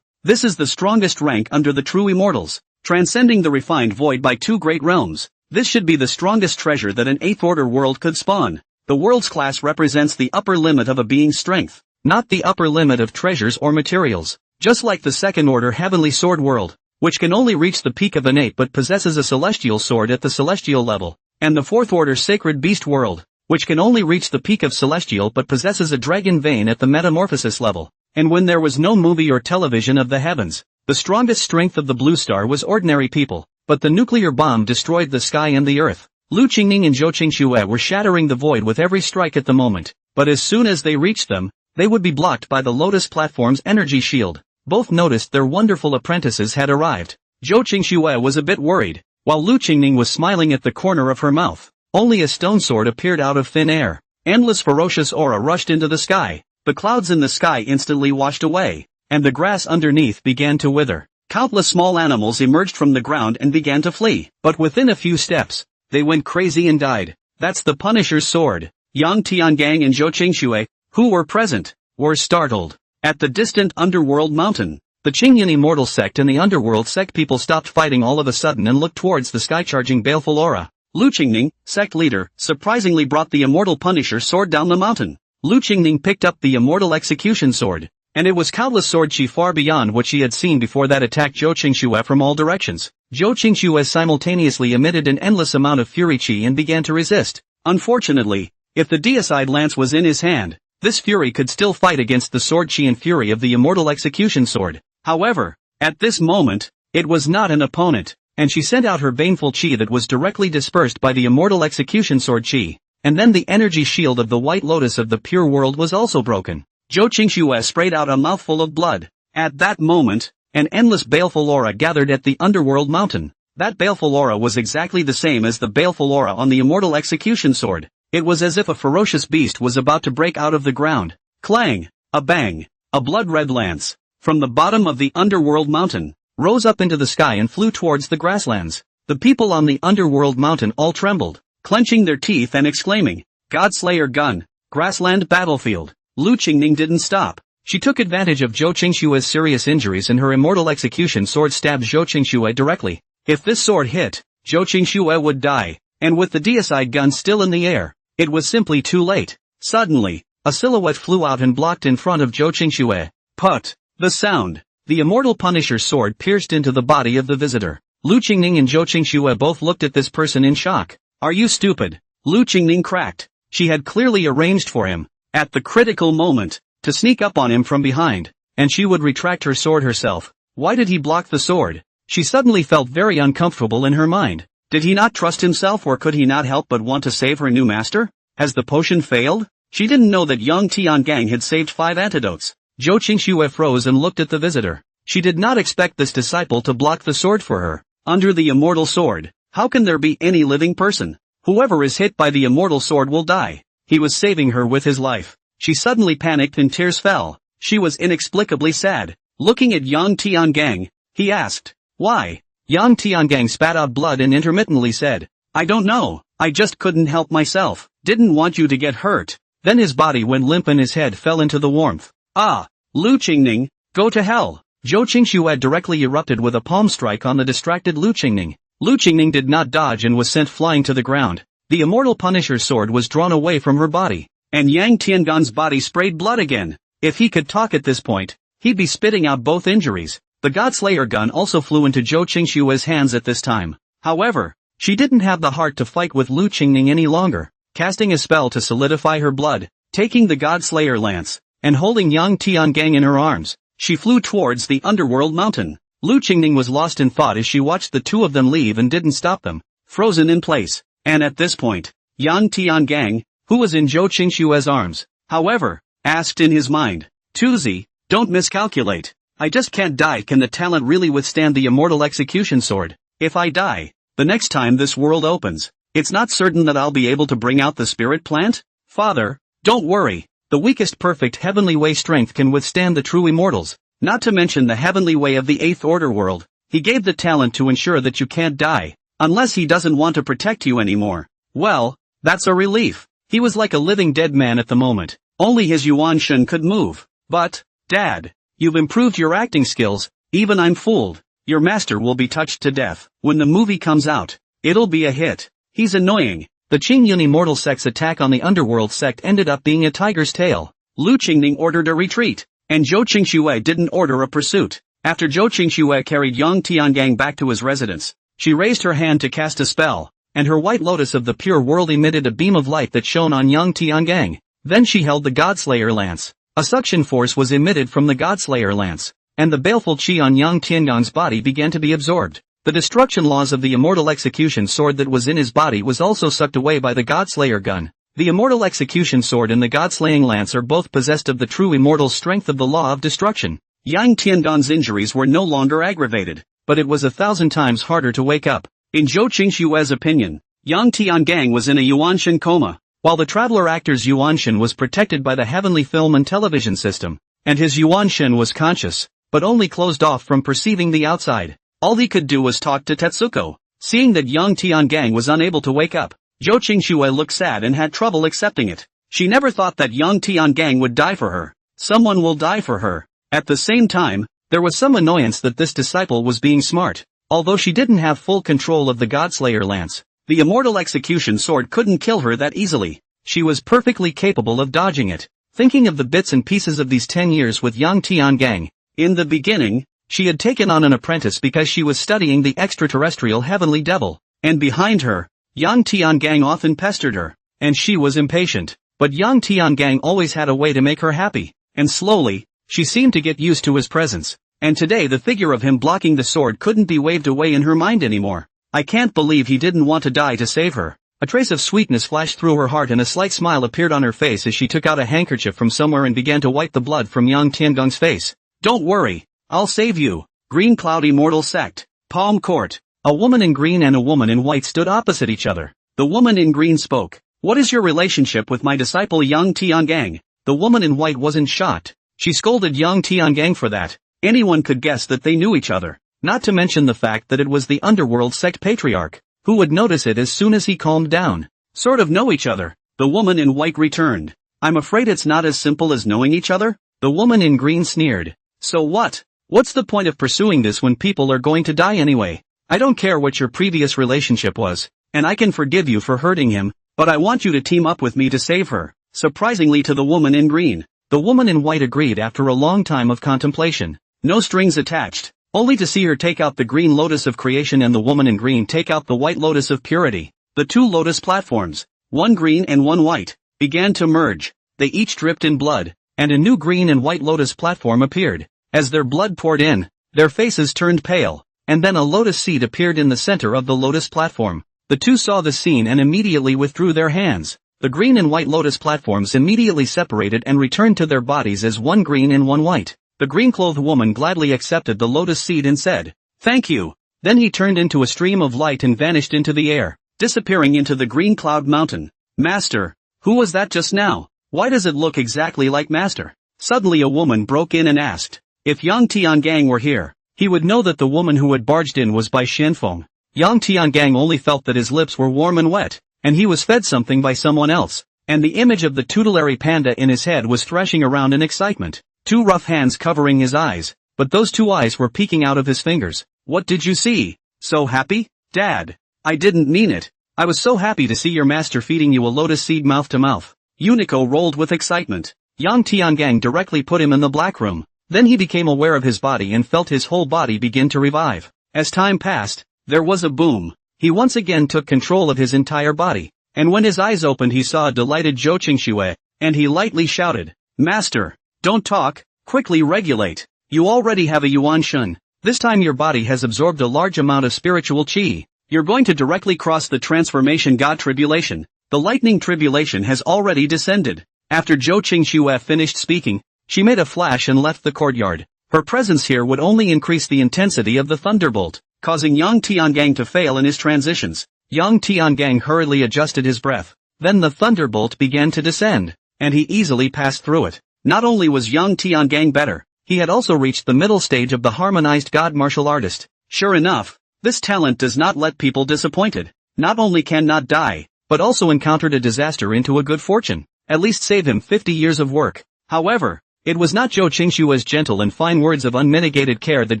[SPEAKER 1] This is the strongest rank under the true immortals, transcending the refined void by 2 great realms. This should be the strongest treasure that an 8th order world could spawn. The world's class represents the upper limit of a being's strength, not the upper limit of treasures or materials. Just like the 2nd order heavenly sword world, which can only reach the peak of innate but possesses a celestial sword at the celestial level, and the 4th order sacred beast world, which can only reach the peak of celestial but possesses a dragon vein at the metamorphosis level. And when there was no movie or television of the heavens, the strongest strength of the blue star was ordinary people, but the nuclear bomb destroyed the sky and the earth. Lu Qingning and Zhou Qingxue were shattering the void with every strike at the moment, but as soon as they reached them, they would be blocked by the lotus platform's energy shield. Both noticed their wonderful apprentices had arrived. Zhou Qingxue was a bit worried, while Lu Qingning was smiling at the corner of her mouth. Only a stone sword appeared out of thin air. Endless ferocious aura rushed into the sky. The clouds in the sky instantly washed away, and the grass underneath began to wither. Countless small animals emerged from the ground and began to flee, but within a few steps, they went crazy and died. "That's the Punisher's sword." Yang Tiangang and Zhou Qingxue, who were present, were startled. At the distant underworld mountain, the Qingyun Immortal sect and the underworld sect people stopped fighting all of a sudden and looked towards the sky-charging baleful aura. Lu Qingning, sect leader, surprisingly brought the immortal Punisher sword down the mountain. Lu Qingning picked up the immortal execution sword, and it was countless sword chi far beyond what she had seen before that attacked Zhou Qingxue from all directions. Zhou Qingxue simultaneously emitted an endless amount of fury chi and began to resist. Unfortunately, if the deicide lance was in his hand, this fury could still fight against the sword chi and fury of the immortal execution sword. However, at this moment, it was not an opponent, and she sent out her baneful chi that was directly dispersed by the immortal execution sword chi, and then the energy shield of the white lotus of the pure world was also broken. Zhou Qingxue sprayed out a mouthful of blood. At that moment, an endless baleful aura gathered at the underworld mountain. That baleful aura was exactly the same as the baleful aura on the immortal execution sword. It was as if a ferocious beast was about to break out of the ground. Clang! A bang! A blood-red lance, from the bottom of the underworld mountain, rose up into the sky and flew towards the grasslands. The people on the underworld mountain all trembled, clenching their teeth and exclaiming, "Godslayer gun! Grassland battlefield!" Lu Qingning didn't stop. She took advantage of Zhou Qingxue's serious injuries and her immortal execution sword stabbed Zhou Qingxue directly. If this sword hit, Zhou Qingxue would die, and with the deicide gun still in the air, it was simply too late. Suddenly, a silhouette flew out and blocked in front of Zhou Qingxue. Put! The sound! The immortal Punisher's sword pierced into the body of the visitor. Lu Qingning and Zhou Qingxue both looked at this person in shock. "Are you stupid?" Lu Qingning cracked. She had clearly arranged for him, at the critical moment, to sneak up on him from behind, and she would retract her sword herself. Why did he block the sword? She suddenly felt very uncomfortable in her mind. Did he not trust himself, or could he not help but want to save her new master? Has the potion failed? She didn't know that young Tiangang had saved 5 antidotes. Zhou Qingxue froze and looked at the visitor. She did not expect this disciple to block the sword for her. Under the immortal sword, how can there be any living person? Whoever is hit by the immortal sword will die. He was saving her with his life. She suddenly panicked and tears fell. She was inexplicably sad. Looking at Yang Tiangang, he asked, "Why?" Yang Tiangang spat out blood and intermittently said, "I don't know, I just couldn't help myself, didn't want you to get hurt." Then his body went limp and his head fell into the warmth. "Ah, Lu Qingning, go to hell!" Zhou Qingxue directly erupted with a palm strike on the distracted Lu Qingning. Lu Qingning did not dodge and was sent flying to the ground. The immortal Punisher's sword was drawn away from her body, and Yang Tiangan's body sprayed blood again. If he could talk at this point, he'd be spitting out both injuries. The Godslayer gun also flew into Zhou Qingxue's hands at this time. However, she didn't have the heart to fight with Lu Qingning any longer. Casting a spell to solidify her blood, taking the Godslayer lance, and holding Yang Tiangang in her arms, she flew towards the underworld mountain. Lu Qingning was lost in thought as she watched the two of them leave and didn't stop them, frozen in place. And at this point, Yang Tiangang, who was in Zhou Qingxue's arms, however, asked in his mind, "Tuzi, don't miscalculate. I just can't die. Can the talent really withstand the immortal execution sword? If I die, the next time this world opens, it's not certain that I'll be able to bring out the spirit plant? Father, don't worry. The weakest perfect heavenly way strength can withstand the true immortals, not to mention the heavenly way of the 8th order world. He gave the talent to ensure that you can't die, unless he doesn't want to protect you anymore." Well, that's a relief. He was like a living dead man at the moment. Only his Yuan Shen could move. "But, Dad, you've improved your acting skills. Even I'm fooled. Your master will be touched to death. When the movie comes out, it'll be a hit. He's annoying." The Qingyun immortal sect's attack on the underworld sect ended up being a tiger's tail. Lu Qingning ordered a retreat, and Zhou Qingxue didn't order a pursuit. After Zhou Qingxue carried Yang Tiangang back to his residence, she raised her hand to cast a spell, and her white lotus of the pure world emitted a beam of light that shone on Yang Tiangang. Then she held the Godslayer lance. A suction force was emitted from the Godslayer lance, and the baleful chi on Yang Tiangang's body began to be absorbed. The destruction laws of the immortal execution sword that was in his body was also sucked away by the Godslayer gun. The immortal execution sword and the Godslaying lance are both possessed of the true immortal strength of the law of destruction. Yang Tiangan's injuries were no longer aggravated, but it was 1,000 times harder to wake up. In Zhou Qingxue's opinion, Yang Tiangang was in a Yuanshan coma, while the traveler actor's Yuanshan was protected by the heavenly film and television system, and his Yuanshan was conscious, but only closed off from perceiving the outside. All he could do was talk to Tetsuko. Seeing that Yang Tiangang was unable to wake up, Zhou Qingxue looked sad and had trouble accepting it. She never thought that Yang Tiangang would die for her. Someone will die for her. At the same time, there was some annoyance that this disciple was being smart. Although she didn't have full control of the Godslayer lance, the immortal execution sword couldn't kill her that easily. She was perfectly capable of dodging it. Thinking of the bits and pieces of these 10 years with Yang Tiangang, in the beginning, she had taken on an apprentice because she was studying the extraterrestrial heavenly devil, and behind her, Yang Tiangang often pestered her, and she was impatient. But Yang Tiangang always had a way to make her happy, and slowly, she seemed to get used to his presence. And today the figure of him blocking the sword couldn't be waved away in her mind anymore. I can't believe he didn't want to die to save her. A trace of sweetness flashed through her heart and a slight smile appeared on her face as she took out a handkerchief from somewhere and began to wipe the blood from Yang Tiangong's face. Don't worry, I'll save you. Green Cloud Immortal Sect, Palm Court. A woman in green and a woman in white stood opposite each other. The woman in green spoke. What is your relationship with my disciple Yang Tiangang? The woman in white wasn't shocked. She scolded Yang Tiangang for that. Anyone could guess that they knew each other. Not to mention the fact that it was the underworld sect patriarch. Who would notice it as soon as he calmed down? Sort of know each other. The woman in white returned. I'm afraid it's not as simple as knowing each other? The woman in green sneered. So what? What's the point of pursuing this when people are going to die anyway? I don't care what your previous relationship was, and I can forgive you for hurting him, but I want you to team up with me to save her. Surprisingly to the woman in green, the woman in white agreed after a long time of contemplation. No strings attached, only to see her take out the green lotus of creation and the woman in green take out the white lotus of purity. The two lotus platforms, one green and one white, began to merge. They each dripped in blood, and a new green and white lotus platform appeared. As their blood poured in, their faces turned pale, and then a lotus seed appeared in the center of the lotus platform. The two saw the scene and immediately withdrew their hands. The green and white lotus platforms immediately separated and returned to their bodies as one green and one white. The green-clothed woman gladly accepted the lotus seed and said, "Thank you." Then he turned into a stream of light and vanished into the air, disappearing into the green cloud mountain. Master, who was that just now? Why does it look exactly like Master? Suddenly a woman broke in and asked. If Yang Tiangang were here, he would know that the woman who had barged in was Bai Xianfeng. Yang Tiangang only felt that his lips were warm and wet, and he was fed something by someone else, and the image of the tutelary panda in his head was thrashing around in excitement. Two rough hands covering his eyes, but those two eyes were peeking out of his fingers. What did you see? So happy? Dad. I didn't mean it. I was so happy to see your master feeding you a lotus seed mouth to mouth. Unico rolled with excitement. Yang Tiangang directly put him in the black room. Then he became aware of his body and felt his whole body begin to revive. As time passed, there was a boom. He once again took control of his entire body, and when his eyes opened he saw a delighted Zhou Qingxue, and he lightly shouted, Master! Don't talk, quickly regulate. You already have a Yuan Shun. This time your body has absorbed a large amount of spiritual qi. You're going to directly cross the transformation god tribulation. The lightning tribulation has already descended. After Zhou Qingxue finished speaking, she made a flash and left the courtyard. Her presence here would only increase the intensity of the thunderbolt, causing Yang Tiangang to fail in his transitions. Yang Tiangang hurriedly adjusted his breath. Then the thunderbolt began to descend, and he easily passed through it. Not only was Yang Tiangang better, he had also reached the middle stage of the harmonized god martial artist. Sure enough, this talent does not let people disappointed. Not only can not die, but also encountered a disaster into a good fortune. At least save him 50 years of work. However, it was not Zhou Qingxue's gentle and fine words of unmitigated care that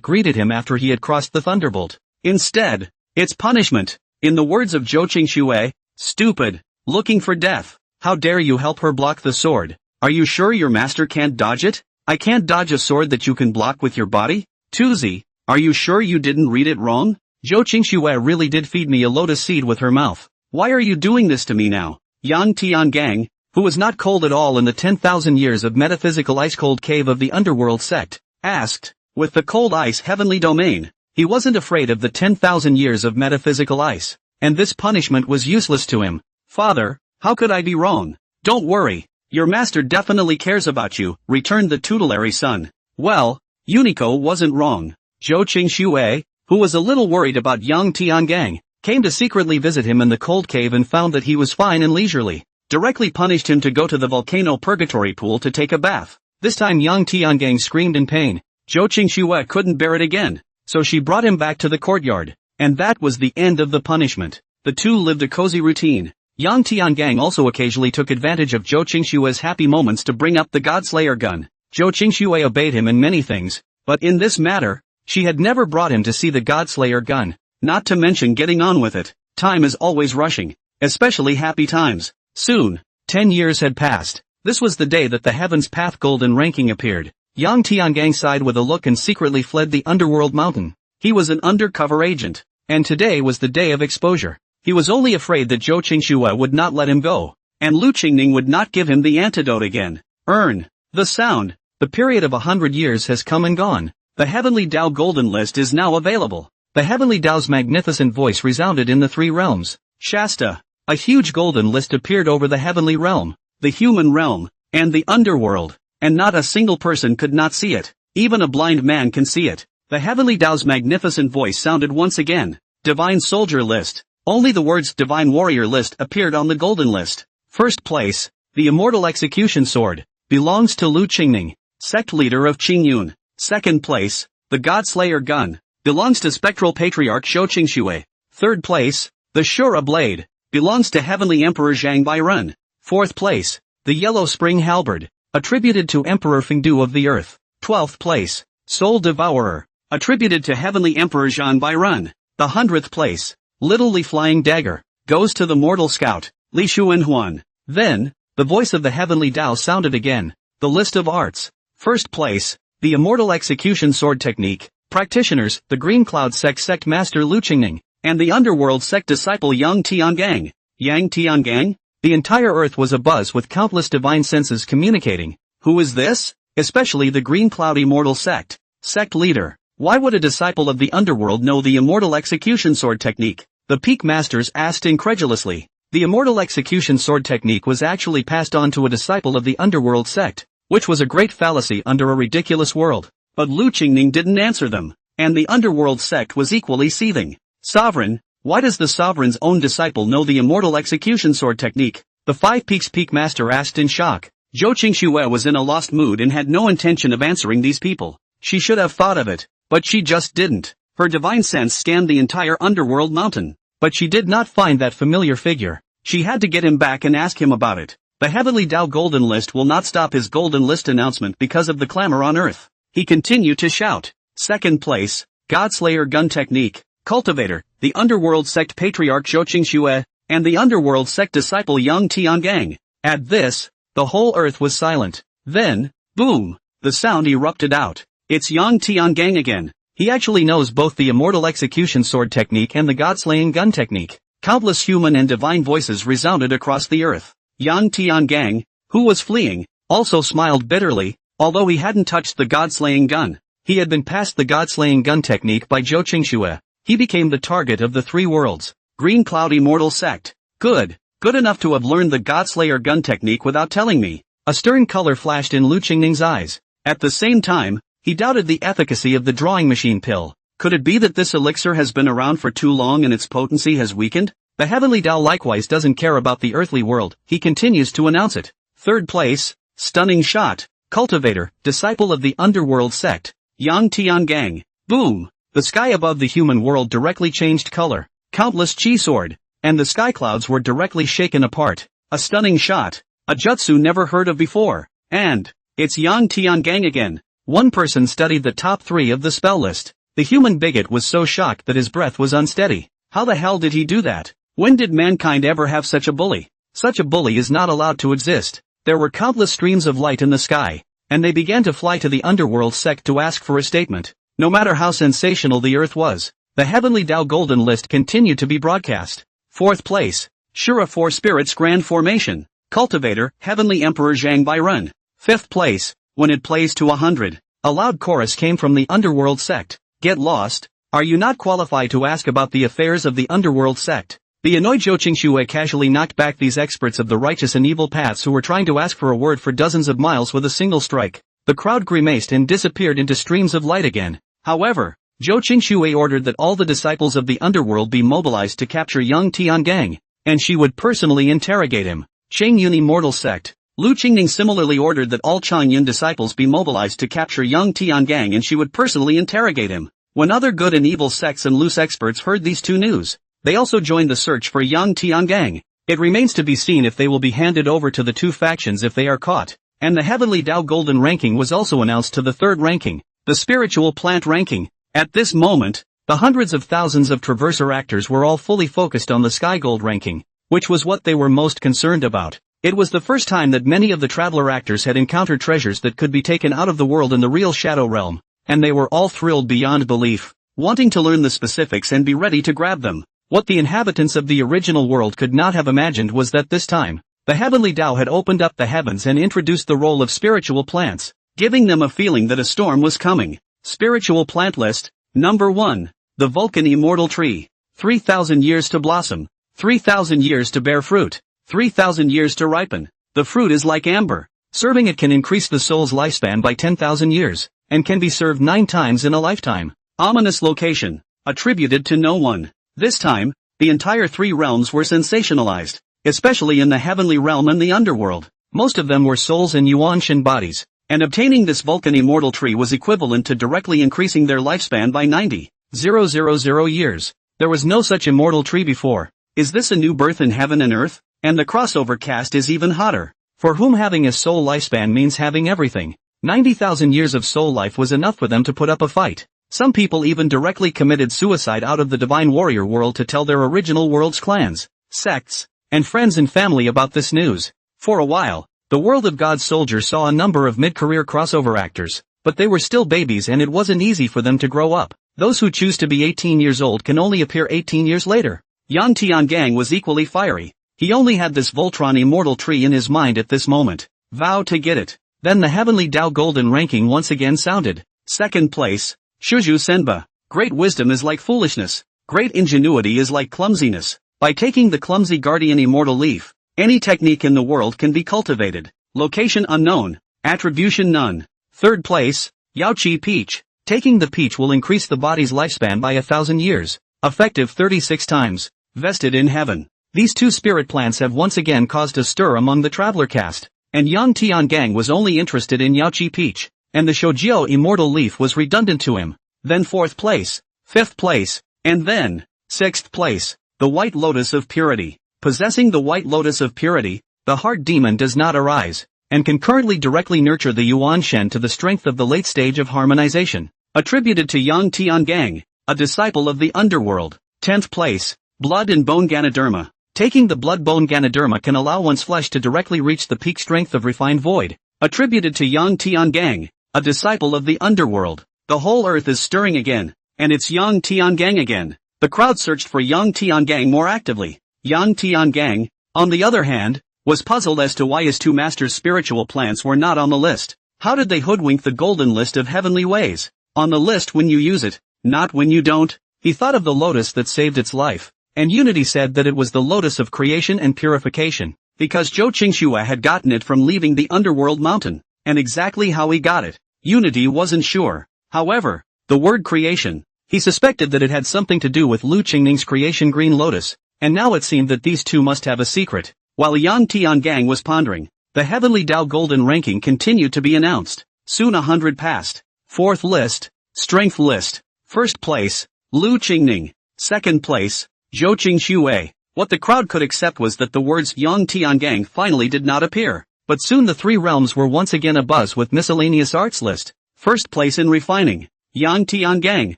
[SPEAKER 1] greeted him after he had crossed the thunderbolt. Instead, it's punishment. In the words of Zhou Qingxue, stupid, looking for death. How dare you help her block the sword? Are you sure your master can't dodge it? I can't dodge a sword that you can block with your body? Tuzi, are you sure you didn't read it wrong? Zhou Qingxue really did feed me a lotus seed with her mouth. Why are you doing this to me now? Yang Tiangang, who was not cold at all in the 10,000 years of metaphysical ice-cold cave of the underworld sect, asked, with the cold ice heavenly domain. He wasn't afraid of the 10,000 years of metaphysical ice, and this punishment was useless to him. Father, how could I be wrong? Don't worry. Your master definitely cares about you, returned the tutelary son. Well, Unico wasn't wrong. Zhou Qingxue, who was a little worried about Yang Tiangang, came to secretly visit him in the cold cave and found that he was fine and leisurely. Directly punished him to go to the volcano purgatory pool to take a bath. This time Yang Tiangang screamed in pain. Zhou Qingxue couldn't bear it again, so she brought him back to the courtyard. And that was the end of the punishment. The two lived a cozy routine. Yang Tiangang also occasionally took advantage of Zhou Qingxue's happy moments to bring up the Godslayer gun. Zhou Qingxue obeyed him in many things, but in this matter, she had never brought him to see the Godslayer gun, not to mention getting on with it. Time is always rushing, especially happy times. Soon, 10 years had passed. This was the day that the Heavens Path Golden ranking appeared. Yang Tiangang sighed with a look and secretly fled the underworld mountain. He was an undercover agent, and today was the day of exposure. He was only afraid that Zhou Qingxue would not let him go, and Lu Qingning would not give him the antidote again. The sound. The period of 100 years has come and gone. The Heavenly Tao Golden List is now available. The Heavenly Tao's magnificent voice resounded in the three realms. Shasta. A huge golden list appeared over the heavenly realm, the human realm, and the underworld, and not a single person could not see it. Even a blind man can see it. The Heavenly Tao's magnificent voice sounded once again. Divine Soldier List. Only the words Divine Warrior List appeared on the golden list. First place, the Immortal Execution Sword, belongs to Lu Qingning, sect leader of Qingyun. Second place, the Godslayer Gun, belongs to Spectral Patriarch Shou Qingxue. Third place, the Shura Blade, belongs to Heavenly Emperor Zhang Bairun. Fourth place, the Yellow Spring Halberd, attributed to Emperor Fengdu of the Earth. 12th place, Soul Devourer, attributed to Heavenly Emperor Zhang Bairun. The 100th place, Little Li Flying Dagger, goes to the Mortal Scout, Li Xuanhuan. Then, the voice of the Heavenly Tao sounded again. The list of arts. First place, the Immortal Execution Sword Technique, practitioners, the Green Cloud Sect Master Lu Qingning, and the Underworld Sect disciple Yang Tiangang. Yang Tiangang? The entire earth was abuzz with countless divine senses communicating. Who is this? Especially the Green Cloud Immortal Sect. Sect leader. Why would a disciple of the underworld know the Immortal Execution Sword Technique? The Peak Masters asked incredulously. The Immortal Execution Sword Technique was actually passed on to a disciple of the Underworld Sect, which was a great fallacy under a ridiculous world. But Lu Qingning didn't answer them, and the Underworld Sect was equally seething. Sovereign, why does the Sovereign's own disciple know the Immortal Execution Sword Technique? The Five Peaks Peak Master asked in shock. Zhou Qingxue was in a lost mood and had no intention of answering these people. She should have thought of it, but she just didn't. Her divine sense scanned the entire underworld mountain, but she did not find that familiar figure. She had to get him back and ask him about it. The Heavenly Tao Golden List will not stop his Golden List announcement because of the clamor on earth. He continued to shout. Second place, Godslayer Gun Technique, Cultivator, the Underworld Sect Patriarch Shou Qingxue, and the Underworld Sect disciple Yang Tiangang. At this, the whole earth was silent. Then, boom, the sound erupted out. It's Yang Tiangang again. He actually knows both the Immortal Execution Sword Technique and the Godslaying Gun Technique. Countless human and divine voices resounded across the earth. Yang Tiangang, who was fleeing, also smiled bitterly, although he hadn't touched the Godslaying Gun. He had been passed the Godslaying Gun Technique by Zhou Qingxue. He became the target of the three worlds. Green Cloud Immortal Sect. Good enough to have learned the Godslayer Gun Technique without telling me. A stern color flashed in Lu Qingning's eyes. At the same time, he doubted the efficacy of the drawing machine pill. Could it be that this elixir has been around for too long and its potency has weakened? The Heavenly Tao likewise doesn't care about the earthly world. He continues to announce it. Third place, Stunning Shot, Cultivator, disciple of the Underworld Sect, Yang Tiangang. Boom! The sky above the human world directly changed color. Countless chi sword, and the sky clouds were directly shaken apart. A stunning shot. A jutsu never heard of before. And, it's Yang Tiangang again. One person studied the top 3 of the spell list. The human bigot was so shocked that his breath was unsteady. How the hell did he do that? When did mankind ever have such a bully? Such a bully is not allowed to exist. There were countless streams of light in the sky, and they began to fly to the Underworld Sect to ask for a statement. No matter how sensational the earth was, the Heavenly Tao Golden List continued to be broadcast. Fourth place, Shura Four Spirits Grand Formation, Cultivator, Heavenly Emperor Zhang Bairun. Fifth place, when it plays to 100, a loud chorus came from the Underworld Sect. Get lost? Are you not qualified to ask about the affairs of the Underworld Sect? The annoyed Zhou Qingxue casually knocked back these experts of the righteous and evil paths who were trying to ask for a word for dozens of miles with a single strike. The crowd grimaced and disappeared into streams of light again. However, Zhou Qingxue ordered that all the disciples of the underworld be mobilized to capture Yang Tiangang, and she would personally interrogate him. Changyun Immortal Sect. Lu Qingning similarly ordered that all Changyun disciples be mobilized to capture Yang Tiangang and she would personally interrogate him. When other good and evil sects and loose experts heard these two news, they also joined the search for Yang Tiangang. It remains to be seen if they will be handed over to the two factions if they are caught. And the Heavenly Tao Golden ranking was also announced to the third ranking, the Spiritual Plant ranking. At this moment, the hundreds of thousands of Traverser actors were all fully focused on the Sky Gold ranking, which was what they were most concerned about. It was the first time that many of the Traveler actors had encountered treasures that could be taken out of the world in the real Shadow Realm, and they were all thrilled beyond belief, wanting to learn the specifics and be ready to grab them. What the inhabitants of the original world could not have imagined was that this time, The heavenly Tao had opened up the heavens and introduced the role of spiritual plants, giving them a feeling that a storm was coming. Spiritual plant list. Number 1. The Vulcan Immortal Tree. 3,000 years to blossom. 3,000 years to bear fruit. 3,000 years to ripen. The fruit is like amber. Serving it can increase the soul's lifespan by 10,000 years, and can be served 9 times in a lifetime. Ominous location. Attributed to no one. This time, the entire 3 realms were sensationalized, especially in the heavenly realm and the underworld. Most of them were souls in Yuanshan bodies, and obtaining this Vulcan Immortal Tree was equivalent to directly increasing their lifespan by 90,000 years. There was no such immortal tree before. Is this a new birth in heaven and earth? And the crossover cast is even hotter. For whom having a soul lifespan means having everything. 90,000 years of soul life was enough for them to put up a fight. Some people even directly committed suicide out of the divine warrior world to tell their original world's clans, sects, and friends and family about this news. For a while, the world of God's soldiers saw a number of mid-career crossover actors, but they were still babies and it wasn't easy for them to grow up. Those who choose to be 18 years old can only appear 18 years later. Yang Tiangang was equally fiery. He only had this Voltron Immortal Tree in his mind at this moment. Vowed to get it. Then the heavenly Tao Golden ranking once again sounded. Second place. Shuzhu Senba. Great wisdom is like foolishness. Great ingenuity is like clumsiness. By taking the clumsy guardian immortal leaf, any technique in the world can be cultivated. Location unknown. Attribution none. Third place. Yaoqi Peach. Taking the peach will increase the body's lifespan by 1,000 years. Effective 36 times. Vested in heaven. These 2 spirit plants have once again caused a stir among the traveler caste, and Yang Tiangang was only interested in Yaoqi Peach, and the Shoujiao Immortal Leaf was redundant to him. Then 4th place, 5th place, and then 6th place, the White Lotus of Purity. Possessing the White Lotus of Purity, the heart demon does not arise, and can currently directly nurture the Yuan Shen to the strength of the late stage of harmonization. Attributed to Yang Tiangang, a disciple of the underworld. 10th place, Blood and Bone Ganoderma. Taking the blood-bone Ganoderma can allow one's flesh to directly reach the peak strength of refined void. Attributed to Yang Tiangang, a disciple of the underworld. The whole earth is stirring again, and it's Yang Tiangang again. The crowd searched for Yang Tiangang more actively. Yang Tiangang, on the other hand, was puzzled as to why his 2 masters' spiritual plants were not on the list. How did they hoodwink the golden list of heavenly ways? On the list when you use it, not when you don't. He thought of the lotus that saved its life. And Unity said that it was the lotus of creation and purification, because Zhou Qingxue had gotten it from leaving the underworld mountain, and exactly how he got it, Unity wasn't sure. However, the word creation, he suspected that it had something to do with Lu Qingning's creation green lotus, and now it seemed that these 2 must have a secret. While Yang Tiangang was pondering, the heavenly Tao Golden ranking continued to be announced. Soon 100 passed. 4th list, strength list. 1st place, Lu Qingning. 2nd place, Zhou Qingxue. What the crowd could accept was that the words Yang Tiangang finally did not appear. But soon the 3 realms were once again abuzz with miscellaneous arts list. 1st place in refining, Yang Tiangang.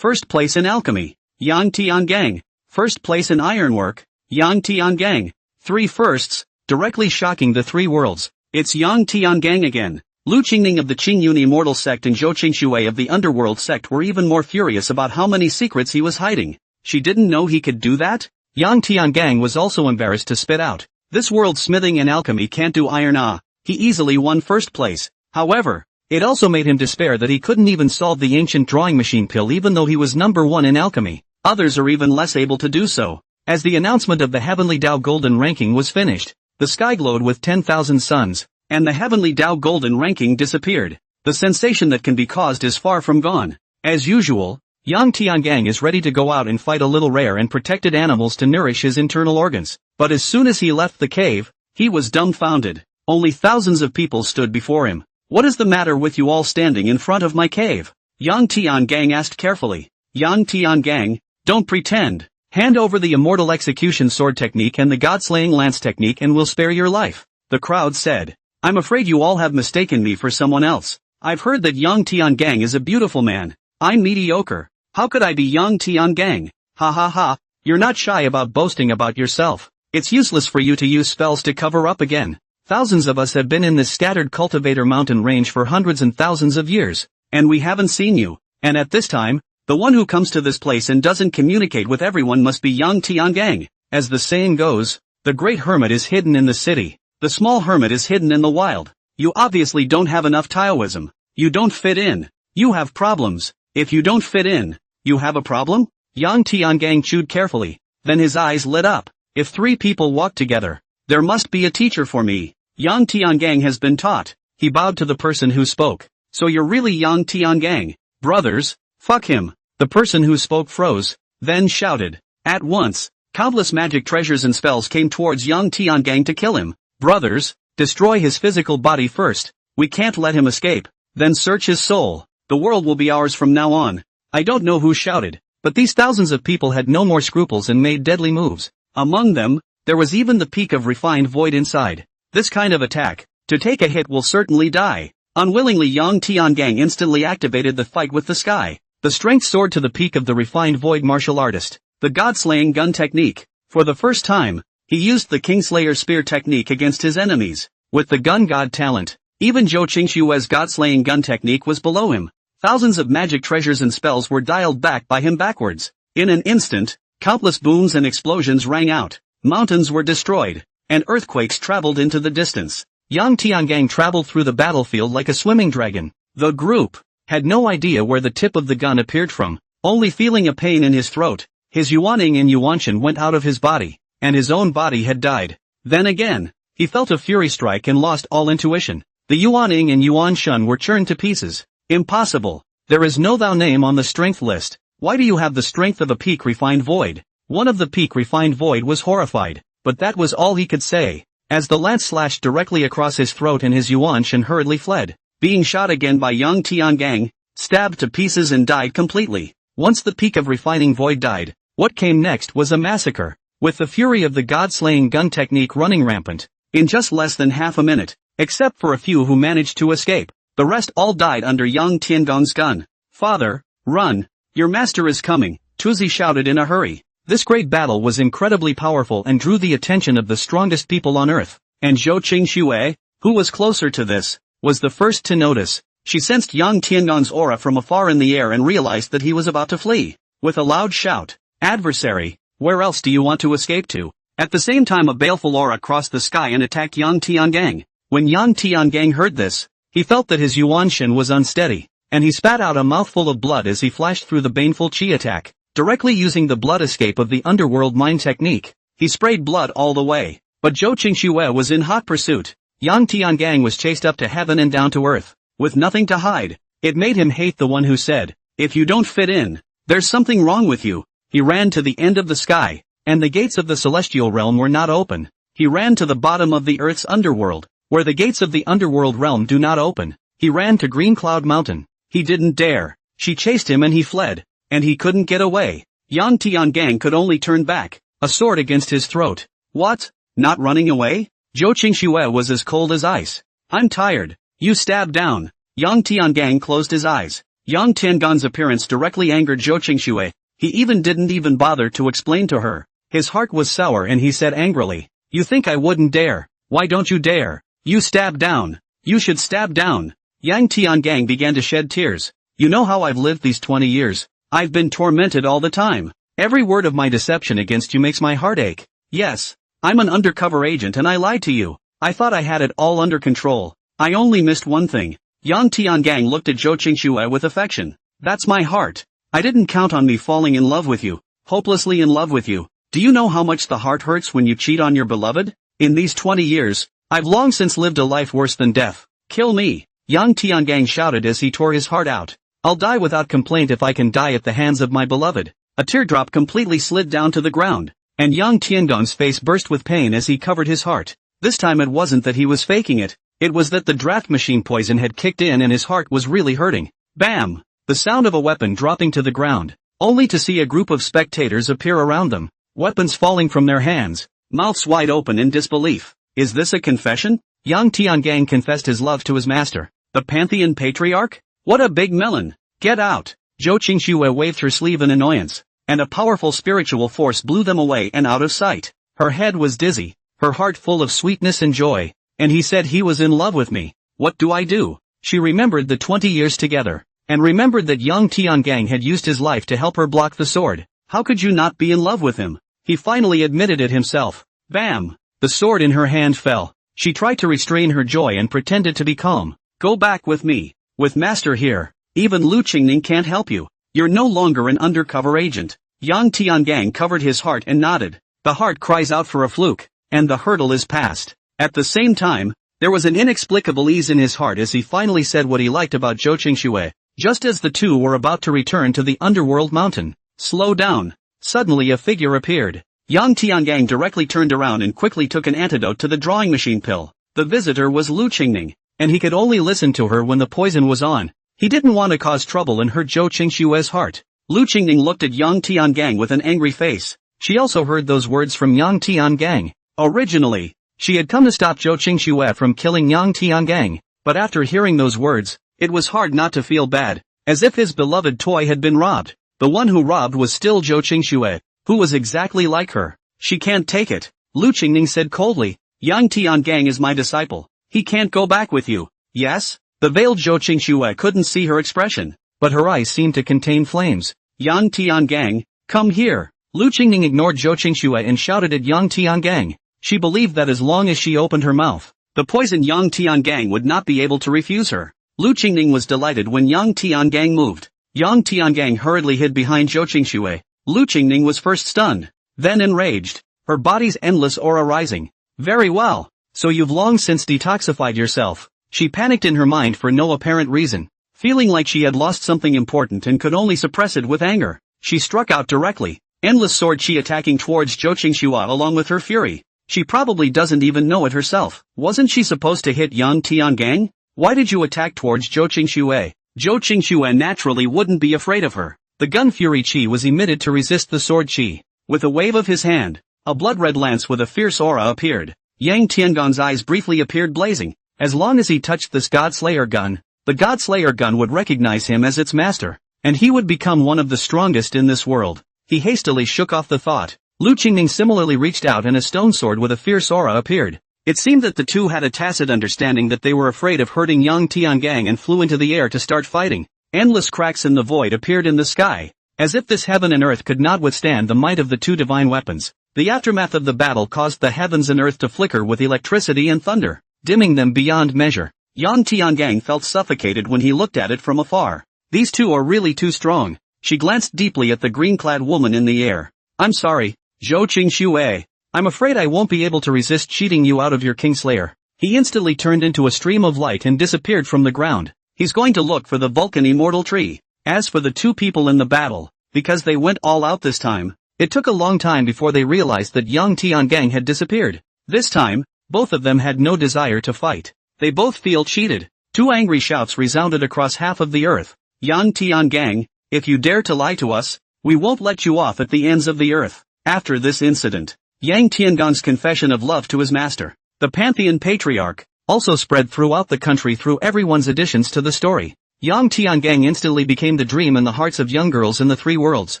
[SPEAKER 1] 1st place in alchemy, Yang Tiangang. 1st place in ironwork, Yang Tiangang. 3 firsts, directly shocking the 3 worlds. It's Yang Tiangang again. Lu Qingning of the Qingyun Immortal Sect and Zhou Qingxue of the Underworld Sect were even more furious about how many secrets he was hiding. She didn't know he could do that? Yang Tiangang was also embarrassed to spit out. This world smithing and alchemy can't do iron. He easily won 1st place. However, it also made him despair that he couldn't even solve the ancient drawing machine pill even though he was number 1 in alchemy. Others are even less able to do so. As the announcement of the heavenly Tao Golden ranking was finished, the sky glowed with 10,000 suns, and the heavenly Tao Golden ranking disappeared. The sensation that can be caused is far from gone. As usual, Yang Tiangang is ready to go out and fight a little rare and protected animals to nourish his internal organs. But as soon as he left the cave, he was dumbfounded. Only thousands of people stood before him. What is the matter with you all standing in front of my cave? Yang Tiangang asked carefully. Yang Tiangang, don't pretend. Hand over the immortal execution sword technique and the god-slaying lance technique and we'll spare your life. The crowd said. I'm afraid you all have mistaken me for someone else. I've heard that Yang Tiangang is a beautiful man. I'm mediocre. How could I be Yang Tiangang? Ha ha ha, you're not shy about boasting about yourself. It's useless for you to use spells to cover up again. Thousands of us have been in this scattered cultivator mountain range for hundreds and thousands of years, and we haven't seen you. And at this time, the one who comes to this place and doesn't communicate with everyone must be Yang Tiangang. As the saying goes, the great hermit is hidden in the city. The small hermit is hidden in the wild. You obviously don't have enough Taoism. You don't fit in. You have problems. If you don't fit in, you have a problem? Yang Tiangang chewed carefully. Then his eyes lit up. If 3 people walk together, there must be a teacher for me. Yang Tiangang has been taught. He bowed to the person who spoke. So you're really Yang Tiangang. Brothers, fuck him. The person who spoke froze, then shouted. At once, countless magic treasures and spells came towards Yang Tiangang to kill him. Brothers, destroy his physical body first. We can't let him escape. Then search his soul. The world will be ours from now on. I don't know who shouted, but these thousands of people had no more scruples and made deadly moves. Among them, there was even the peak of refined void inside. This kind of attack, to take a hit will certainly die. Unwillingly Yang Tiangang instantly activated the fight with the sky. The strength soared to the peak of the refined void martial artist. The God-slaying gun technique. For the first time, he used the Kingslayer spear technique against his enemies. With the gun god talent, even Zhou Qingshue's God-slaying gun technique was below him. Thousands of magic treasures and spells were dialed back by him backwards. In an instant, countless booms and explosions rang out. Mountains were destroyed, and earthquakes traveled into the distance. Yang Tiangang traveled through the battlefield like a swimming dragon. The group had no idea where the tip of the gun appeared from, only feeling a pain in his throat. His Yuaning and Yuanshan went out of his body, and his own body had died. Then again, he felt a fury strike and lost all intuition. The Yuaning and Yuanshan were churned to pieces. Impossible. There is no thou name on the strength list. Why do you have the strength of a peak refined void? One of the peak refined void was horrified, but that was all he could say, as the lance slashed directly across his throat and his Yuanshan hurriedly fled, being shot again by Yang Tiangang, stabbed to pieces and died completely. Once the peak of refining void died, what came next was a massacre, with the fury of the god-slaying gun technique running rampant. In just less than half a minute, except for a few who managed to escape, the rest all died under Yang Tiangong's gun. Father, run! Your master is coming, Tuzi shouted in a hurry. This great battle was incredibly powerful and drew the attention of the strongest people on earth, and Zhou Qingxue, who was closer to this, was the first to notice. She sensed Yang Tiangong's aura from afar in the air and realized that he was about to flee. With a loud shout, "Adversary, where else do you want to escape to?" At the same time a baleful aura crossed the sky and attacked Yang Tiangang. When Yang Tiangang heard this, he felt that his Yuanshan was unsteady, and he spat out a mouthful of blood as he flashed through the baneful chi attack, directly using the blood escape of the underworld mind technique. He sprayed blood all the way, but Zhou Qingxue was in hot pursuit. Yang Tiangang was chased up to heaven and down to earth, with nothing to hide. It made him hate the one who said, "If you don't fit in, there's something wrong with you." He ran to the end of the sky, and the gates of the celestial realm were not open. He ran to the bottom of the earth's underworld, where the gates of the underworld realm do not open. He ran to Green Cloud Mountain. He didn't dare. She chased him and he fled, and he couldn't get away. Yang Tiangang could only turn back, a sword against his throat. What? Not running away? Zhou Qingxue was as cold as ice. I'm tired. You stab down. Yang Tiangang closed his eyes. Yang Tiangong's appearance directly angered Zhou Qingxue. He didn't bother to explain to her. His heart was sour and he said angrily, "You think I wouldn't dare? Why don't you dare? You stab down. You should stab down." Yang Tiangang began to shed tears. "You know how I've lived these 20 years. I've been tormented all the time. Every word of my deception against you makes my heart ache. Yes, I'm an undercover agent and I lied to you. I thought I had it all under control. I only missed one thing." Yang Tiangang looked at Zhou Qingxue with affection. "That's my heart. I didn't count on me falling in love with you, hopelessly in love with you. Do you know how much the heart hurts when you cheat on your beloved? In these 20 years, I've long since lived a life worse than death. Kill me." Yang Tiangang shouted as he tore his heart out. "I'll die without complaint if I can die at the hands of my beloved." A teardrop completely slid down to the ground, and Yang Tiangong's face burst with pain as he covered his heart. This time it wasn't that he was faking it, it was that the draft machine poison had kicked in and his heart was really hurting. Bam! The sound of a weapon dropping to the ground, only to see a group of spectators appear around them, weapons falling from their hands, mouths wide open in disbelief. Is this a confession? Yang Tiangang confessed his love to his master, the Pantheon Patriarch? What a big melon! Get out! Zhou Qingxue waved her sleeve in annoyance, and a powerful spiritual force blew them away and out of sight. Her head was dizzy, her heart full of sweetness and joy, and he said he was in love with me. What do I do? She remembered the 20 years together, and remembered that Yang Tiangang had used his life to help her block the sword. How could you not be in love with him? He finally admitted it himself. Bam! The sword in her hand fell. She tried to restrain her joy and pretended to be calm. Go back with me. With Master here, even Lu Qingning can't help you. You're no longer an undercover agent. Yang Tiangang covered his heart and nodded. The heart cries out for a fluke, and the hurdle is passed. At the same time, there was an inexplicable ease in his heart as he finally said what he liked about Zhou Qingxue. Just as the two were about to return to the underworld mountain. Slow down. Suddenly a figure appeared. Yang Tiangang directly turned around and quickly took an antidote to the drawing machine pill. The visitor was Lu Qingning, and he could only listen to her when the poison was on. He didn't want to cause trouble and hurt Zhou Qingxue's heart. Lu Qingning looked at Yang Tiangang with an angry face. She also heard those words from Yang Tiangang. Originally, she had come to stop Zhou Qingxue from killing Yang Tiangang, but after hearing those words, it was hard not to feel bad, as if his beloved toy had been robbed. The one who robbed was still Zhou Qingxue, who was exactly like her. She can't take it, Lu Qingning said coldly. Yang Tiangang is my disciple. He can't go back with you. Yes? The veiled Zhou Qingxue couldn't see her expression, but her eyes seemed to contain flames. Yang Tiangang, come here. Lu Qingning ignored Zhou Qingxue and shouted at Yang Tiangang. She believed that as long as she opened her mouth, the poisoned Yang Tiangang would not be able to refuse her. Lu Qingning was delighted when Yang Tiangang moved. Yang Tiangang hurriedly hid behind Zhou Qingxue. Lu Qingning was first stunned, then enraged, her body's endless aura rising. Very well, so you've long since detoxified yourself. She panicked in her mind for no apparent reason, feeling like she had lost something important and could only suppress it with anger. She struck out directly, endless sword chi attacking towards Zhou Qingxue along with her fury. She probably doesn't even know it herself. Wasn't she supposed to hit Yang Tiangang? Why did you attack towards Zhou Qingxue? Zhou Qingxue naturally wouldn't be afraid of her. The gun fury chi was emitted to resist the sword chi. With a wave of his hand, a blood-red lance with a fierce aura appeared. Yang Tiangong's eyes briefly appeared blazing. As long as he touched this God-Slayer gun, the God-Slayer gun would recognize him as its master, and he would become one of the strongest in this world. He hastily shook off the thought. Lu Qingning similarly reached out and a stone sword with a fierce aura appeared. It seemed that the two had a tacit understanding that they were afraid of hurting Yang Tiangang and flew into the air to start fighting. Endless cracks in the void appeared in the sky, as if this heaven and earth could not withstand the might of the two divine weapons. The aftermath of the battle caused the heavens and earth to flicker with electricity and thunder, dimming them beyond measure. Yang Tiangang felt suffocated when he looked at it from afar. These two are really too strong. She glanced deeply at the green-clad woman in the air. I'm sorry, Zhou Qingxue. I'm afraid I won't be able to resist cheating you out of your Kingslayer. He instantly turned into a stream of light and disappeared from the ground. He's going to look for the Vulcan immortal tree. As for the two people in the battle, because they went all out this time, it took a long time before they realized that Yang Tiangang had disappeared. This time, both of them had no desire to fight. They both feel cheated. Two angry shouts resounded across half of the earth. Yang Tiangang, if you dare to lie to us, we won't let you off at the ends of the earth. After this incident, Yang Tiangong's confession of love to his master, the Pantheon Patriarch, also spread throughout the country through everyone's additions to the story. Yang Tiangang instantly became the dream in the hearts of young girls in the three worlds.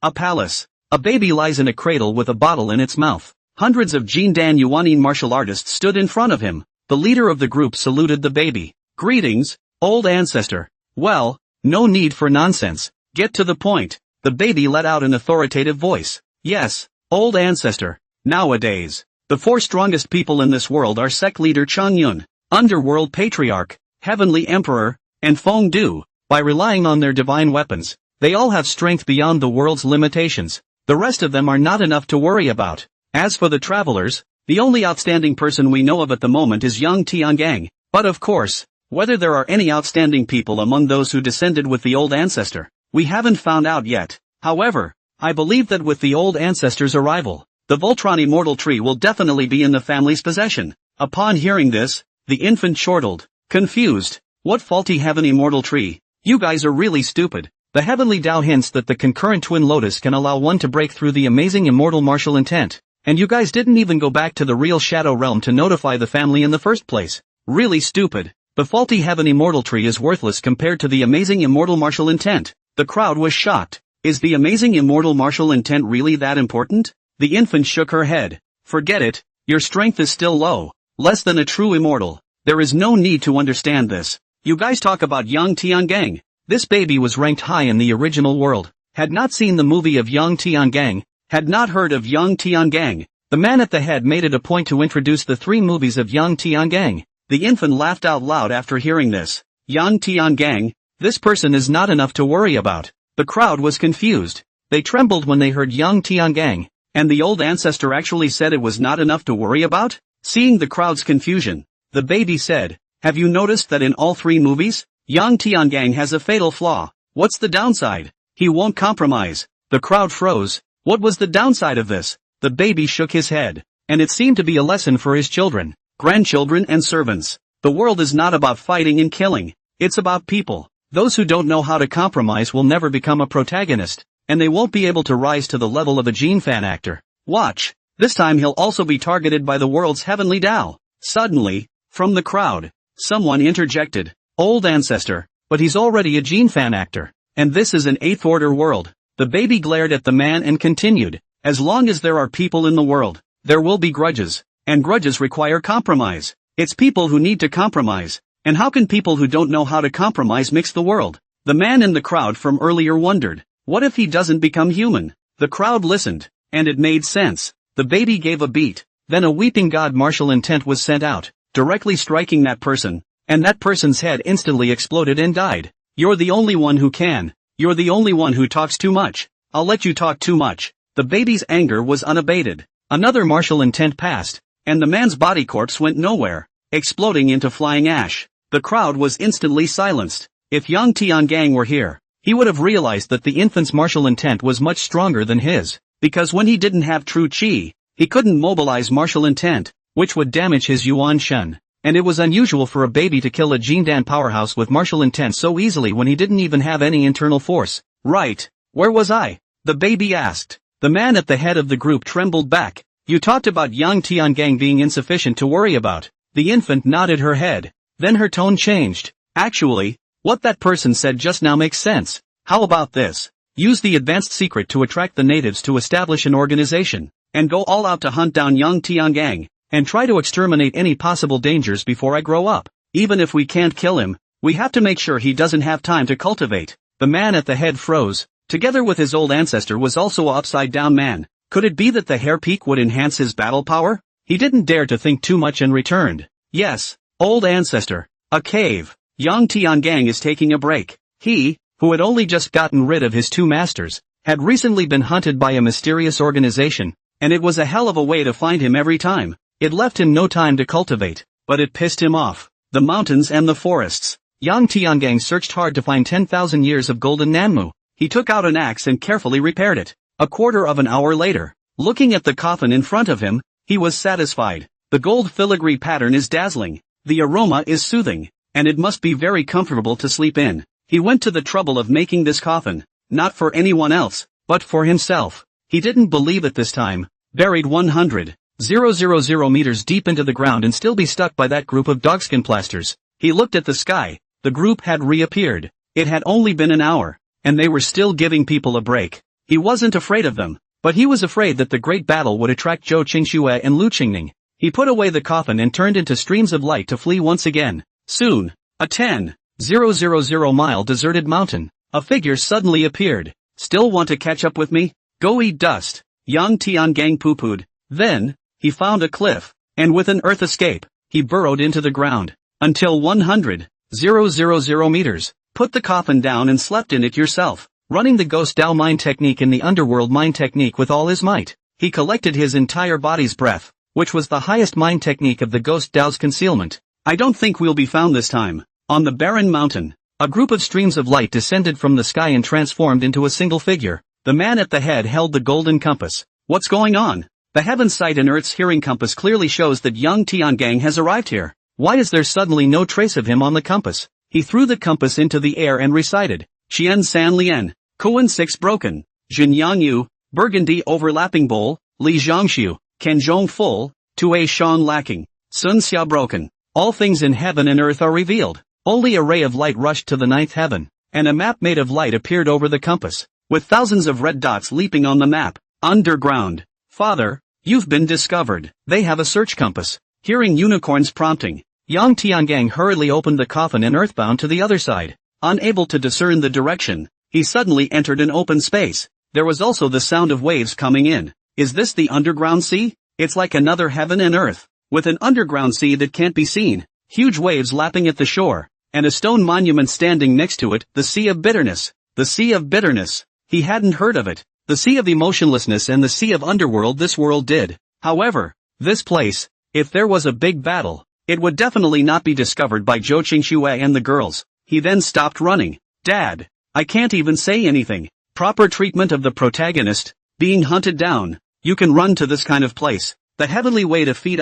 [SPEAKER 1] A palace. A baby lies in a cradle with a bottle in its mouth. Hundreds of Jindan Yuanin martial artists stood in front of him. The leader of the group saluted the baby. Greetings, old ancestor. Well, no need for nonsense. Get to the point. The baby let out an authoritative voice. Yes, old ancestor. Nowadays, the four strongest people in this world are sect leader Chang Yun, underworld patriarch, heavenly emperor, and Feng Du. By relying on their divine weapons, they all have strength beyond the world's limitations. The rest of them are not enough to worry about. As for the travelers, the only outstanding person we know of at the moment is Yang Tiangang. But of course, whether there are any outstanding people among those who descended with the old ancestor, we haven't found out yet. However, I believe that with the old ancestor's arrival, the Voltron immortal tree will definitely be in the family's possession. Upon hearing this, the infant chortled, confused. What faulty heaven immortal tree? You guys are really stupid. The heavenly Tao hints that the concurrent twin lotus can allow one to break through the amazing immortal martial intent. And you guys didn't even go back to the real shadow realm to notify the family in the first place. Really stupid. The faulty heaven immortal tree is worthless compared to the amazing immortal martial intent. The crowd was shocked. Is the amazing immortal martial intent really that important? The infant shook her head. Forget it, your strength is still low. Less than a true immortal. There is no need to understand this. You guys talk about Yang Tiangang. This baby was ranked high in the original world, had not seen the movie of Yang Tiangang, had not heard of Yang Tiangang. The man at the head made it a point to introduce the 3 movies of Yang Tiangang. The infant laughed out loud after hearing this. Yang Tiangang, this person is not enough to worry about. The crowd was confused. They trembled when they heard Yang Tiangang, and the old ancestor actually said it was not enough to worry about? Seeing the crowd's confusion, the baby said, have you noticed that in all 3 movies, Yang Tiangang has a fatal flaw? What's the downside? He won't compromise. The crowd froze. What was the downside of this? The baby shook his head, and it seemed to be a lesson for his children, grandchildren and servants. The world is not about fighting and killing. It's about people. Those who don't know how to compromise will never become a protagonist, and they won't be able to rise to the level of a Gene fan actor. Watch. This time he'll also be targeted by the world's heavenly Tao. Suddenly, from the crowd, someone interjected, old ancestor, but he's already a Gene fan actor, and this is an 8th order world. The baby glared at the man and continued, as long as there are people in the world, there will be grudges, and grudges require compromise. It's people who need to compromise, and how can people who don't know how to compromise mix the world? The man in the crowd from earlier wondered, what if he doesn't become human? The crowd listened, and it made sense. The baby gave a beat, then a weeping god martial intent was sent out, directly striking that person, and that person's head instantly exploded and died. You're the only one who can. You're the only one who talks too much. I'll let you talk too much. The baby's anger was unabated. Another martial intent passed, and the man's body corpse went nowhere, exploding into flying ash. The crowd was instantly silenced. If Yang Tiangang were here, he would have realized that the infant's martial intent was much stronger than his, because when he didn't have true qi, he couldn't mobilize martial intent, which would damage his Yuan Shen. And it was unusual for a baby to kill a Jindan powerhouse with martial intent so easily when he didn't even have any internal force. Right. Where was I? The baby asked. The man at the head of the group trembled back. You talked about Yang Tiangang being insufficient to worry about. The infant nodded her head. Then her tone changed. Actually, what that person said just now makes sense. How about this? Use the advanced secret to attract the natives to establish an organization, and go all out to hunt down Yang Tiangang, and try to exterminate any possible dangers before I grow up. Even if we can't kill him, we have to make sure he doesn't have time to cultivate. The man at the head froze. Together with his old ancestor was also an upside-down man. Could it be that the hair peak would enhance his battle power? He didn't dare to think too much and returned. Yes, old ancestor. A cave. Yang Tiangang is taking a break. He, who had only just gotten rid of his 2 masters, had recently been hunted by a mysterious organization, and it was a hell of a way to find him every time. It left him no time to cultivate, but it pissed him off. The mountains and the forests. Yang Tiangang searched hard to find 10,000 years of golden Nanmu. He took out an axe and carefully repaired it. A quarter of an hour later, looking at the coffin in front of him, he was satisfied. The gold filigree pattern is dazzling. The aroma is soothing, and it must be very comfortable to sleep in. He went to the trouble of making this coffin, not for anyone else, but for himself. He didn't believe it this time. Buried 100,000 meters deep into the ground and still be stuck by that group of dogskin plasters. He looked at the sky. The group had reappeared. It had only been an hour, and they were still giving people a break. He wasn't afraid of them, but he was afraid that the great battle would attract Zhou Qingxue and Lu Qingning. He put away the coffin and turned into streams of light to flee once again. Soon, a 10,000 mile deserted mountain. A figure suddenly appeared. Still want to catch up with me? Go eat dust. Yang Tiangang poo-pooed. Then, he found a cliff, and with an earth escape, he burrowed into the ground. Until 100,000 meters. Put the coffin down and slept in it yourself. Running the ghost Dao mind technique in the underworld mind technique with all his might. He collected his entire body's breath, which was the highest mind technique of the ghost Dao's concealment. I don't think we'll be found this time. On the barren mountain, a group of streams of light descended from the sky and transformed into a single figure. The man at the head held the golden compass. What's going on? The heaven's sight and earth's hearing compass clearly shows that Yang Tiangang has arrived here. Why is there suddenly no trace of him on the compass? He threw the compass into the air and recited, Qian San Lian, Kuan 6 broken, Jin Yang Yu, Burgundy overlapping bowl, Li Zhangxiu, Kenzhong full, Tue Shan lacking, Sun Xia broken. All things in heaven and earth are revealed. Only a ray of light rushed to the 9th heaven, and a map made of light appeared over the compass, with thousands of red dots leaping on the map. Underground. Father, you've been discovered. They have a search compass. Hearing unicorns prompting, Yang Tiangang hurriedly opened the coffin and earthbound to the other side. Unable to discern the direction, he suddenly entered an open space. There was also the sound of waves coming in. Is this the underground sea? It's like another heaven and earth, with an underground sea that can't be seen, huge waves lapping at the shore, and a stone monument standing next to it, the Sea of Bitterness. The Sea of Bitterness. He hadn't heard of it. The Sea of Emotionlessness and the Sea of Underworld this world did. However, this place, if there was a big battle, it would definitely not be discovered by Zhou Qingxue and the girls. He then stopped running. Dad, I can't even say anything. Proper treatment of the protagonist, being hunted down. You can run to this kind of place. The heavenly way to feed.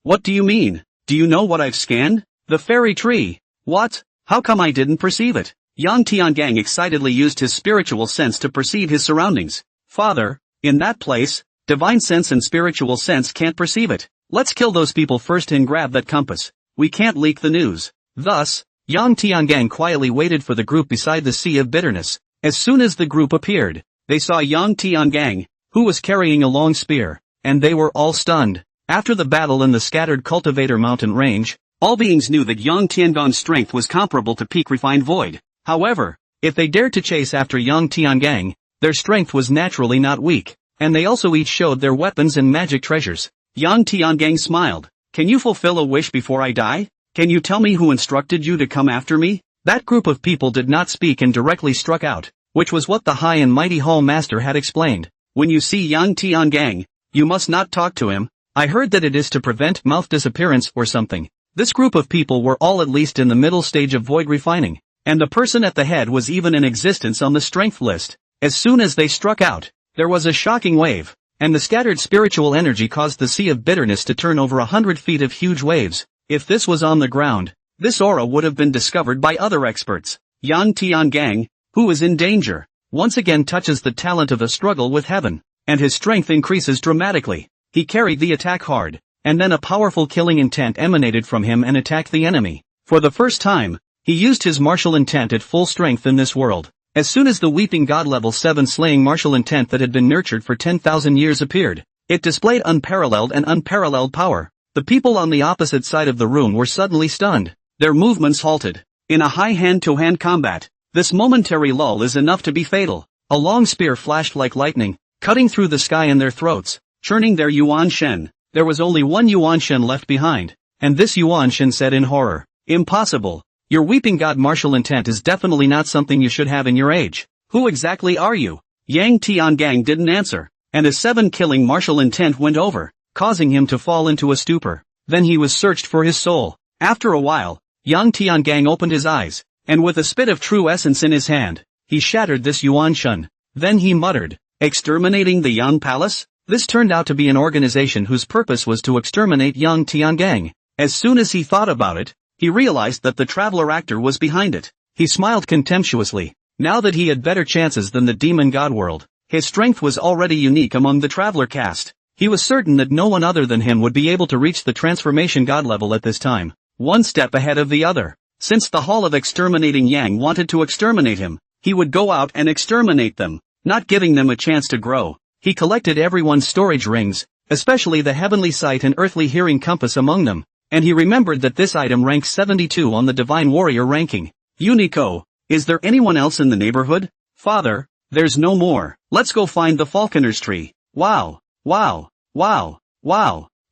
[SPEAKER 1] What do you mean? Do you know what I've scanned? The fairy tree. What? How come I didn't perceive it? Yang Tiangang excitedly used his spiritual sense to perceive his surroundings. Father, in that place, divine sense and spiritual sense can't perceive it. Let's kill those people first and grab that compass. We can't leak the news. Thus, Yang Tiangang quietly waited for the group beside the Sea of Bitterness. As soon as the group appeared, they saw Yang Tiangang, who was carrying a long spear, and they were all stunned. After the battle in the scattered Cultivator Mountain range, all beings knew that Yang Tiangang's strength was comparable to peak refined void. However, if they dared to chase after Yang Tiangang, their strength was naturally not weak, and they also each showed their weapons and magic treasures. Yang Tiangang smiled. Can you fulfill a wish before I die? Can you tell me who instructed you to come after me? That group of people did not speak and directly struck out, which was what the High and Mighty Hall Master had explained. When you see Yang Tiangang, you must not talk to him. I heard that it is to prevent mouth disappearance or something. This group of people were all at least in the middle stage of void refining, and the person at the head was even in existence on the strength list. As soon as they struck out, there was a shocking wave, and the scattered spiritual energy caused the Sea of Bitterness to turn over 100 feet of huge waves. If this was on the ground, this aura would have been discovered by other experts. Yang Tiangang, who is in danger, once again touches the talent of a struggle with heaven, and his strength increases dramatically. He carried the attack hard, and then a powerful killing intent emanated from him and attacked the enemy. For the first time, he used his martial intent at full strength in this world. As soon as the Weeping God level 7 slaying martial intent that had been nurtured for 10,000 years appeared, it displayed unparalleled power. The people on the opposite side of the room were suddenly stunned. Their movements halted. In a high hand-to-hand combat, this momentary lull is enough to be fatal. A long spear flashed like lightning, cutting through the sky in their throats, churning their Yuan Shen. There was only one Yuan Shen left behind, and this Yuan Shen said in horror, "Impossible. Your Weeping God martial intent is definitely not something you should have in your age. Who exactly are you?" Yang Tiangang didn't answer, and a 7-killing martial intent went over, causing him to fall into a stupor. Then he was searched for his soul. After a while, Yang Tiangang opened his eyes, and with a spit of true essence in his hand, he shattered this Yuan Shen. Then he muttered, "Exterminating the Yan Palace?" This turned out to be an organization whose purpose was to exterminate Yang Tiangang. As soon as he thought about it, he realized that the traveler actor was behind it. He smiled contemptuously. Now that he had better chances than the demon god world, his strength was already unique among the traveler caste. He was certain that no one other than him would be able to reach the transformation god level at this time, one step ahead of the other. Since the Hall of Exterminating Yang wanted to exterminate him, he would go out and exterminate them, not giving them a chance to grow. He collected everyone's storage rings, especially the heavenly sight and earthly hearing compass among them, and he remembered that this item ranks 72 on the Divine Warrior ranking. Unico, is there anyone else in the neighborhood? Father, there's no more. Let's go find the falconer's tree. Wow. Wow.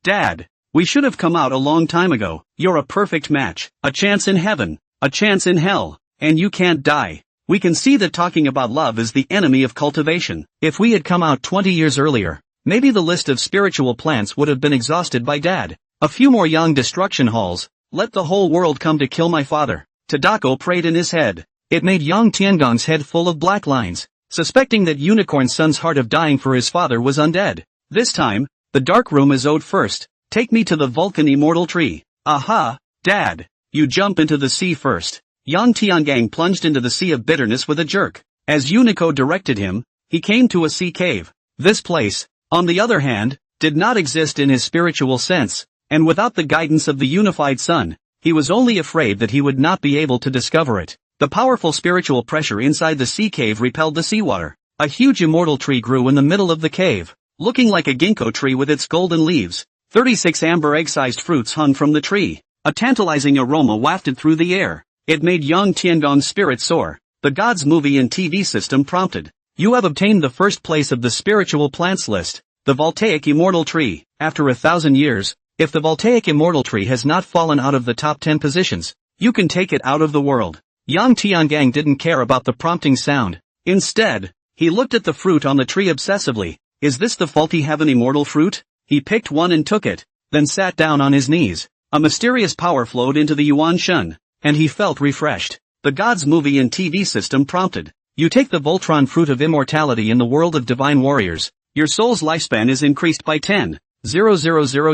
[SPEAKER 1] Dad, we should have come out a long time ago. You're a perfect match. A chance in heaven, a chance in hell, and you can't die. We can see that talking about love is the enemy of cultivation. If we had come out 20 years earlier, maybe the list of spiritual plants would have been exhausted by Dad. A few more young destruction halls. Let the whole world come to kill my father. Tadako prayed in his head. It made Yang Tiangong's head full of black lines, suspecting that Unicorn Sun's heart of dying for his father was undead. This time, the dark room is owed first. Take me to the Vulcan Immortal Tree. Aha, Dad, you jump into the sea first. Yang Tiangang plunged into the Sea of Bitterness with a jerk. As Unico directed him, he came to a sea cave. This place, on the other hand, did not exist in his spiritual sense, and without the guidance of the unified sun, he was only afraid that he would not be able to discover it. The powerful spiritual pressure inside the sea cave repelled the seawater. A huge immortal tree grew in the middle of the cave, looking like a ginkgo tree with its golden leaves. 36 amber egg-sized fruits hung from the tree. A tantalizing aroma wafted through the air. It made Yang Tiangong's spirit soar. The Gods movie and TV system prompted. You have obtained the first place of the spiritual plants list. The voltaic immortal tree. After 1,000 years, if the voltaic immortal tree has not fallen out of the top 10 positions, you can take it out of the world. Yang Tiangang didn't care about the prompting sound. Instead, he looked at the fruit on the tree obsessively. Is this the faulty heaven immortal fruit? He picked one and took it, then sat down on his knees. A mysterious power flowed into the Yuan Shun, and he felt refreshed. The Gods movie and TV system prompted. You take the Voltron fruit of immortality in the world of divine warriors. Your soul's lifespan is increased by 10,000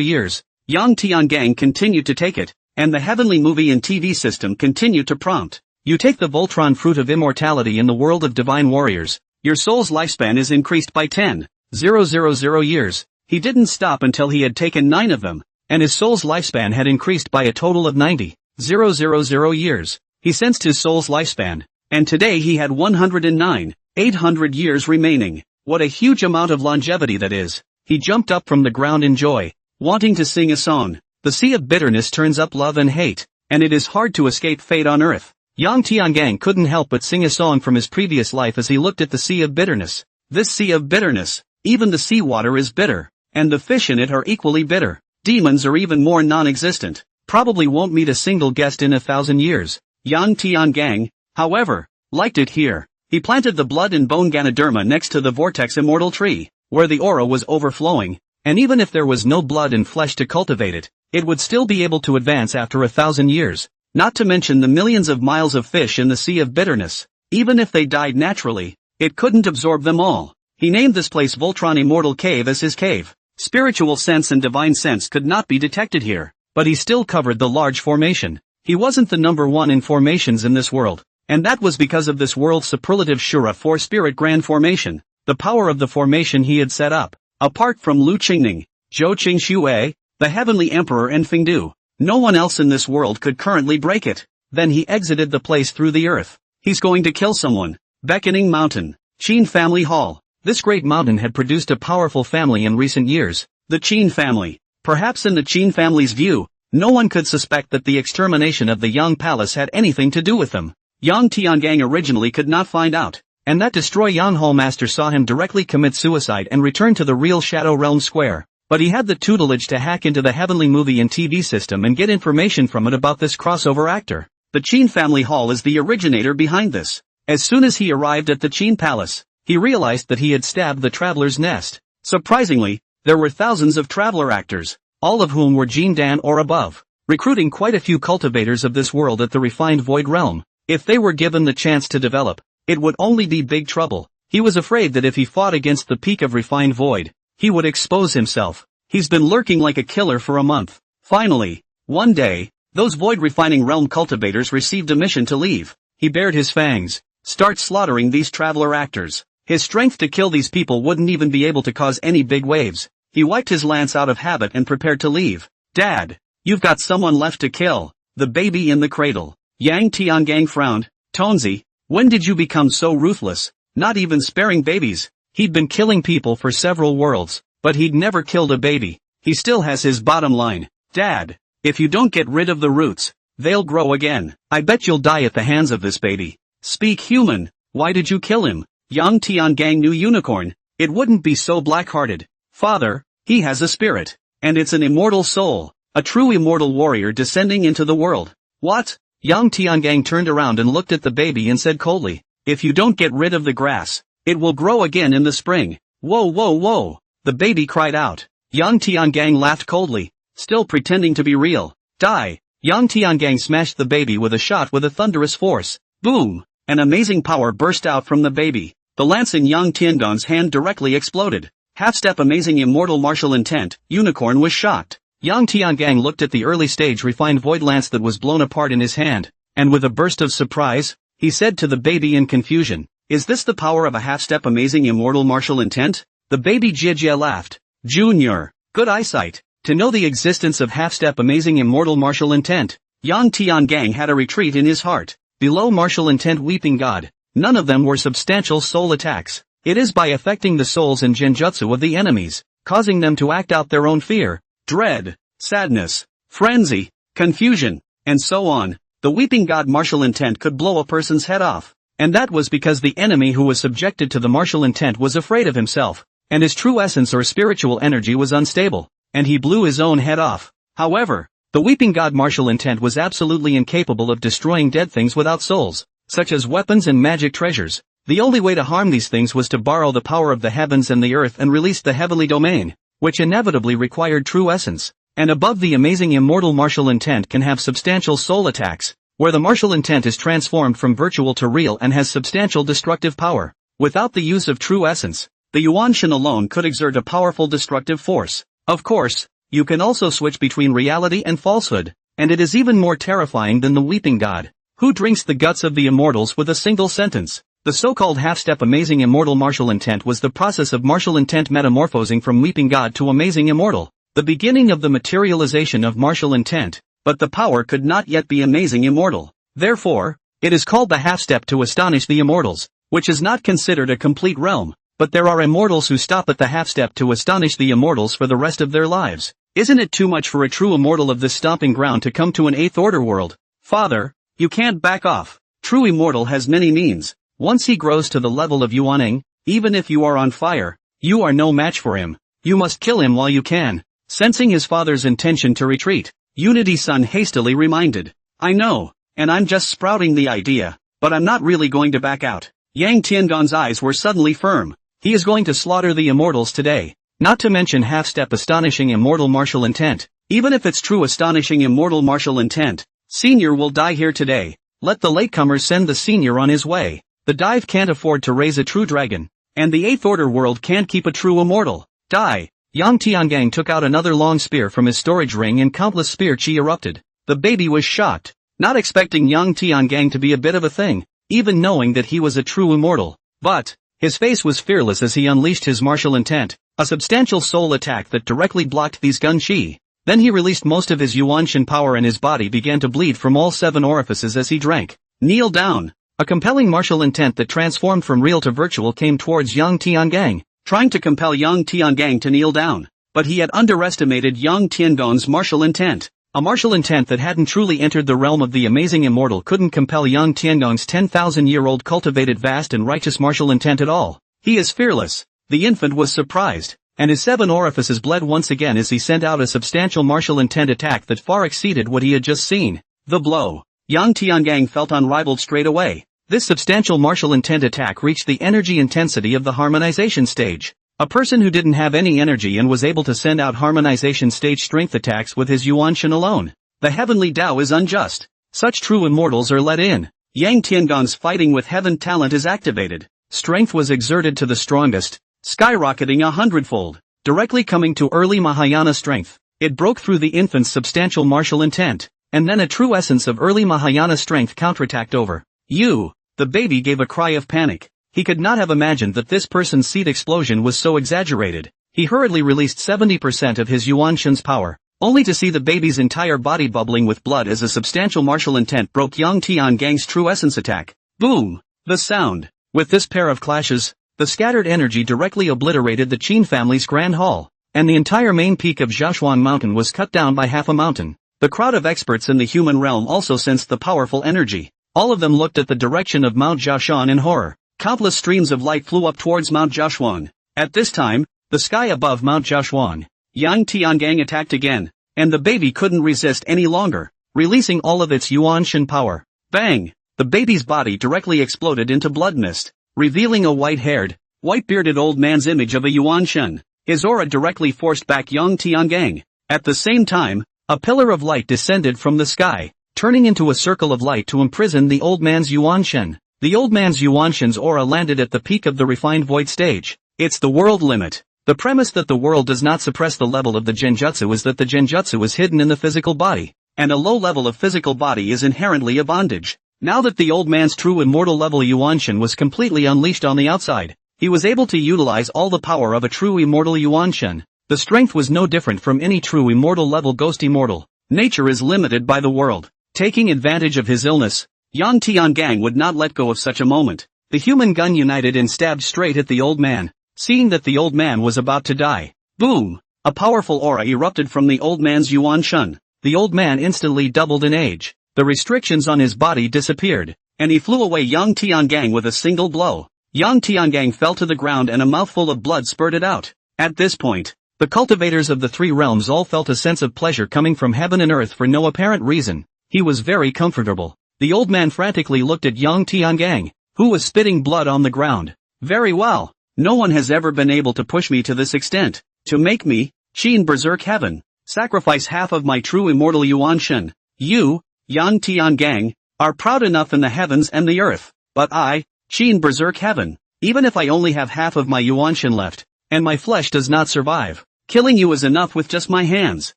[SPEAKER 1] years. Yang Tiangang continued to take it, and the heavenly movie and TV system continued to prompt. You take the Voltron fruit of immortality in the world of divine warriors. Your soul's lifespan is increased by 10,000 years. He didn't stop until he had taken 9 of them, and his soul's lifespan had increased by a total of 90,000 years. He sensed his soul's lifespan, and today he had 109,800 years remaining. What a huge amount of longevity that is. He jumped up from the ground in joy, wanting to sing a song. The sea of bitterness turns up love and hate, and it is hard to escape fate on earth. Yang Tiangang couldn't help but sing a song from his previous life as he looked at the sea of bitterness. This sea of bitterness, even the seawater is bitter, and the fish in it are equally bitter. Demons are even more non-existent. Probably won't meet a single guest in 1,000 years. Yang Tiangang, however, liked it here. He planted the blood and bone Ganoderma next to the vortex immortal tree, where the aura was overflowing, and even if there was no blood and flesh to cultivate it, it would still be able to advance after 1,000 years. Not to mention the millions of miles of fish in the sea of bitterness. Even if they died naturally, it couldn't absorb them all. He named this place Voltron Immortal Cave as his cave. Spiritual sense and divine sense could not be detected here, but he still covered the large formation. He wasn't the number one in formations in this world, and that was because of this world's superlative Shura 4 Spirit Grand Formation, the power of the formation he had set up. Apart from Lu Qingning, Zhou Qingxue, the Heavenly Emperor and Fengdu, no one else in this world could currently break it. Then he exited the place through the earth. He's going to kill someone. Beckoning Mountain. Qin Family Hall. This great mountain had produced a powerful family in recent years. The Qin family. Perhaps in the Qin family's view, no one could suspect that the extermination of the Yang Palace had anything to do with them. Yang Tiangang originally could not find out, and that Destroy Yang Hall Master saw him directly commit suicide and return to the real Shadow Realm Square. But he had the tutelage to hack into the heavenly movie and TV system and get information from it about this crossover actor. The Qin Family Hall is the originator behind this. As soon as he arrived at the Qin Palace, he realized that he had stabbed the Traveler's Nest. Surprisingly, there were thousands of Traveler actors, all of whom were Jin Dan or above, recruiting quite a few cultivators of this world at the refined Void Realm. If they were given the chance to develop, it would only be big trouble. He was afraid that if he fought against the peak of refined Void, he would expose himself. He's been lurking like a killer for a month. Finally, one day, those Void Refining Realm cultivators received a mission to leave. He bared his fangs, start slaughtering these Traveler actors. His strength to kill these people wouldn't even be able to cause any big waves. He wiped his lance out of habit and prepared to leave. Dad, you've got someone left to kill. The baby in the cradle. Yang Tiangang frowned. Tonzi, when did you become so ruthless? Not even sparing babies. He'd been killing people for several worlds, but he'd never killed a baby. He still has his bottom line. Dad, if you don't get rid of the roots, they'll grow again. I bet you'll die at the hands of this baby. Speak human, why did you kill him? Yang Tiangang knew unicorn. It wouldn't be so black-hearted. Father, he has a spirit, and it's an immortal soul, a true immortal warrior descending into the world. What? Yang Tiangang turned around and looked at the baby and said coldly, if you don't get rid of the grass, it will grow again in the spring. Whoa whoa whoa, the baby cried out. Yang Tiangang laughed coldly, still pretending to be real. Die. Yang Tiangang smashed the baby with a shot with a thunderous force. Boom! An amazing power burst out from the baby. The lance in Yang Tiangong's hand directly exploded. Half-step amazing immortal martial intent. Unicorn was shocked. Yang Tiangang looked at the early stage refined void lance that was blown apart in his hand, and with a burst of surprise, he said to the baby in confusion, is this the power of a half-step amazing immortal martial intent? The baby Jie laughed. Junior, good eyesight, to know the existence of half-step amazing immortal martial intent. Yang Tiangang had a retreat in his heart. Below martial intent weeping god, none of them were substantial soul attacks. It is by affecting the souls and genjutsu of the enemies, causing them to act out their own fear, dread, sadness, frenzy, confusion, and so on. The weeping god martial intent could blow a person's head off, and that was because the enemy who was subjected to the martial intent was afraid of himself. and his true essence or spiritual energy was unstable, and he blew his own head off. However, the weeping god martial intent was absolutely incapable of destroying dead things without souls, such as weapons and magic treasures. The only way to harm these things was to borrow the power of the heavens and the earth and release the heavenly domain, which inevitably required true essence. And above, the amazing immortal martial intent can have substantial soul attacks, where the martial intent is transformed from virtual to real and has substantial destructive power. Without the use of true essence, the Yuan Shen alone could exert a powerful destructive force. Of course, you can also switch between reality and falsehood, and it is even more terrifying than the weeping god, who drinks the guts of the immortals with a single sentence. The so-called half-step amazing immortal martial intent was the process of martial intent metamorphosing from weeping god to amazing immortal, the beginning of the materialization of martial intent, but the power could not yet be amazing immortal. Therefore, it is called the half-step to astonish the immortals, which is not considered a complete realm, but there are immortals who stop at the half-step to astonish the immortals for the rest of their lives. Isn't it too much for a true immortal of this stomping ground to come to an eighth order world? Father, you can't back off. True immortal has many means. Once he grows to the level of Yuaning, even if you are on fire, you are no match for him. You must kill him while you can. Sensing his father's intention to retreat, Unity's son hastily reminded, I know, and I'm just sprouting the idea, but I'm not really going to back out. Yang Tiangong's eyes were suddenly firm. He is going to slaughter the immortals today, not to mention half-step astonishing immortal martial intent. Even if it's true astonishing immortal martial intent, Senior will die here today. Let the latecomers send the Senior on his way. The dive can't afford to raise a true dragon, and the eighth order world can't keep a true immortal. Die! Yang Tiangang took out another long spear from his storage ring and countless spear chi erupted. The baby was shocked, not expecting Yang Tiangang to be a bit of a thing, even knowing that he was a true immortal. But his face was fearless as he unleashed his martial intent, a substantial soul attack that directly blocked these gun chi. Then he released most of his Yuan Shen power and his body began to bleed from all 7 orifices as he drank. Kneel down! A compelling martial intent that transformed from real to virtual came towards Yang Tiangang, trying to compel Yang Tiangang to kneel down. But he had underestimated Yang Tiangong's martial intent. A martial intent that hadn't truly entered the realm of the amazing immortal couldn't compel Yang Tiangong's 10,000-year-old cultivated vast and righteous martial intent at all. He is fearless. The infant was surprised, and his 7 orifices bled once again as he sent out a substantial martial intent attack that far exceeded what he had just seen. The blow. Yang Tiangang felt unrivaled straight away. This substantial martial intent attack reached the energy intensity of the harmonization stage. A person who didn't have any energy and was able to send out harmonization stage strength attacks with his Yuan Shen alone. The heavenly Tao is unjust. Such true immortals are let in. Yang Tiangong's fighting with heaven talent is activated. Strength was exerted to the strongest, skyrocketing 100-fold, directly coming to early Mahayana strength. It broke through the infant's substantial martial intent, and then a true essence of early Mahayana strength counterattacked over. The baby gave a cry of panic. He could not have imagined that this person's seed explosion was so exaggerated. He hurriedly released 70% of his Yuan Shen's power, only to see the baby's entire body bubbling with blood as a substantial martial intent broke Yang Tiangang's true essence attack. Boom! The sound. With this pair of clashes, the scattered energy directly obliterated the Qin family's grand hall, and the entire main peak of Zhaoshuang Mountain was cut down by half a mountain. The crowd of experts in the human realm also sensed the powerful energy. All of them looked at the direction of Mount Zhaoshuang in horror. Countless streams of light flew up towards Mount Zhaoshuang. At this time, the sky above Mount Zhaoshuang, Yang Tiangang attacked again, and the baby couldn't resist any longer, releasing all of its Yuan Shen power. Bang! The baby's body directly exploded into blood mist, revealing a white-haired, white-bearded old man's image of a Yuan Shen. His aura directly forced back Yang Tiangang. At the same time, a pillar of light descended from the sky, turning into a circle of light to imprison the old man's Yuan Shen. The old man's Yuan Shen's aura landed at the peak of the refined void stage. It's the world limit. The premise that the world does not suppress the level of the genjutsu is that the genjutsu is hidden in the physical body, and a low level of physical body is inherently a bondage. Now that the old man's true immortal level Yuan Shen was completely unleashed on the outside, he was able to utilize all the power of a true immortal Yuan Shen. The strength was no different from any true immortal level ghost immortal. Nature is limited by the world. Taking advantage of his illness, Yang Tiangang would not let go of such a moment. The human gun united and stabbed straight at the old man. Seeing that the old man was about to die, boom! A powerful aura erupted from the old man's Yuan Shen. The old man instantly doubled in age. The restrictions on his body disappeared, and he flew away Yang Tiangang with a single blow. Yang Tiangang fell to the ground and a mouthful of blood spurted out. At this point, the cultivators of the three realms all felt a sense of pleasure coming from heaven and earth for no apparent reason. He was very comfortable. The old man frantically looked at Yang Tiangang, who was spitting blood on the ground. Very well. No one has ever been able to push me to this extent. To make me, Qin Berserk Heaven, sacrifice half of my true immortal Yuan Shen. You, Yang Tiangang, are proud enough in the heavens and the earth. But I, Qin Berserk Heaven, even if I only have half of my Yuan Shen left, and my flesh does not survive, killing you is enough with just my hands.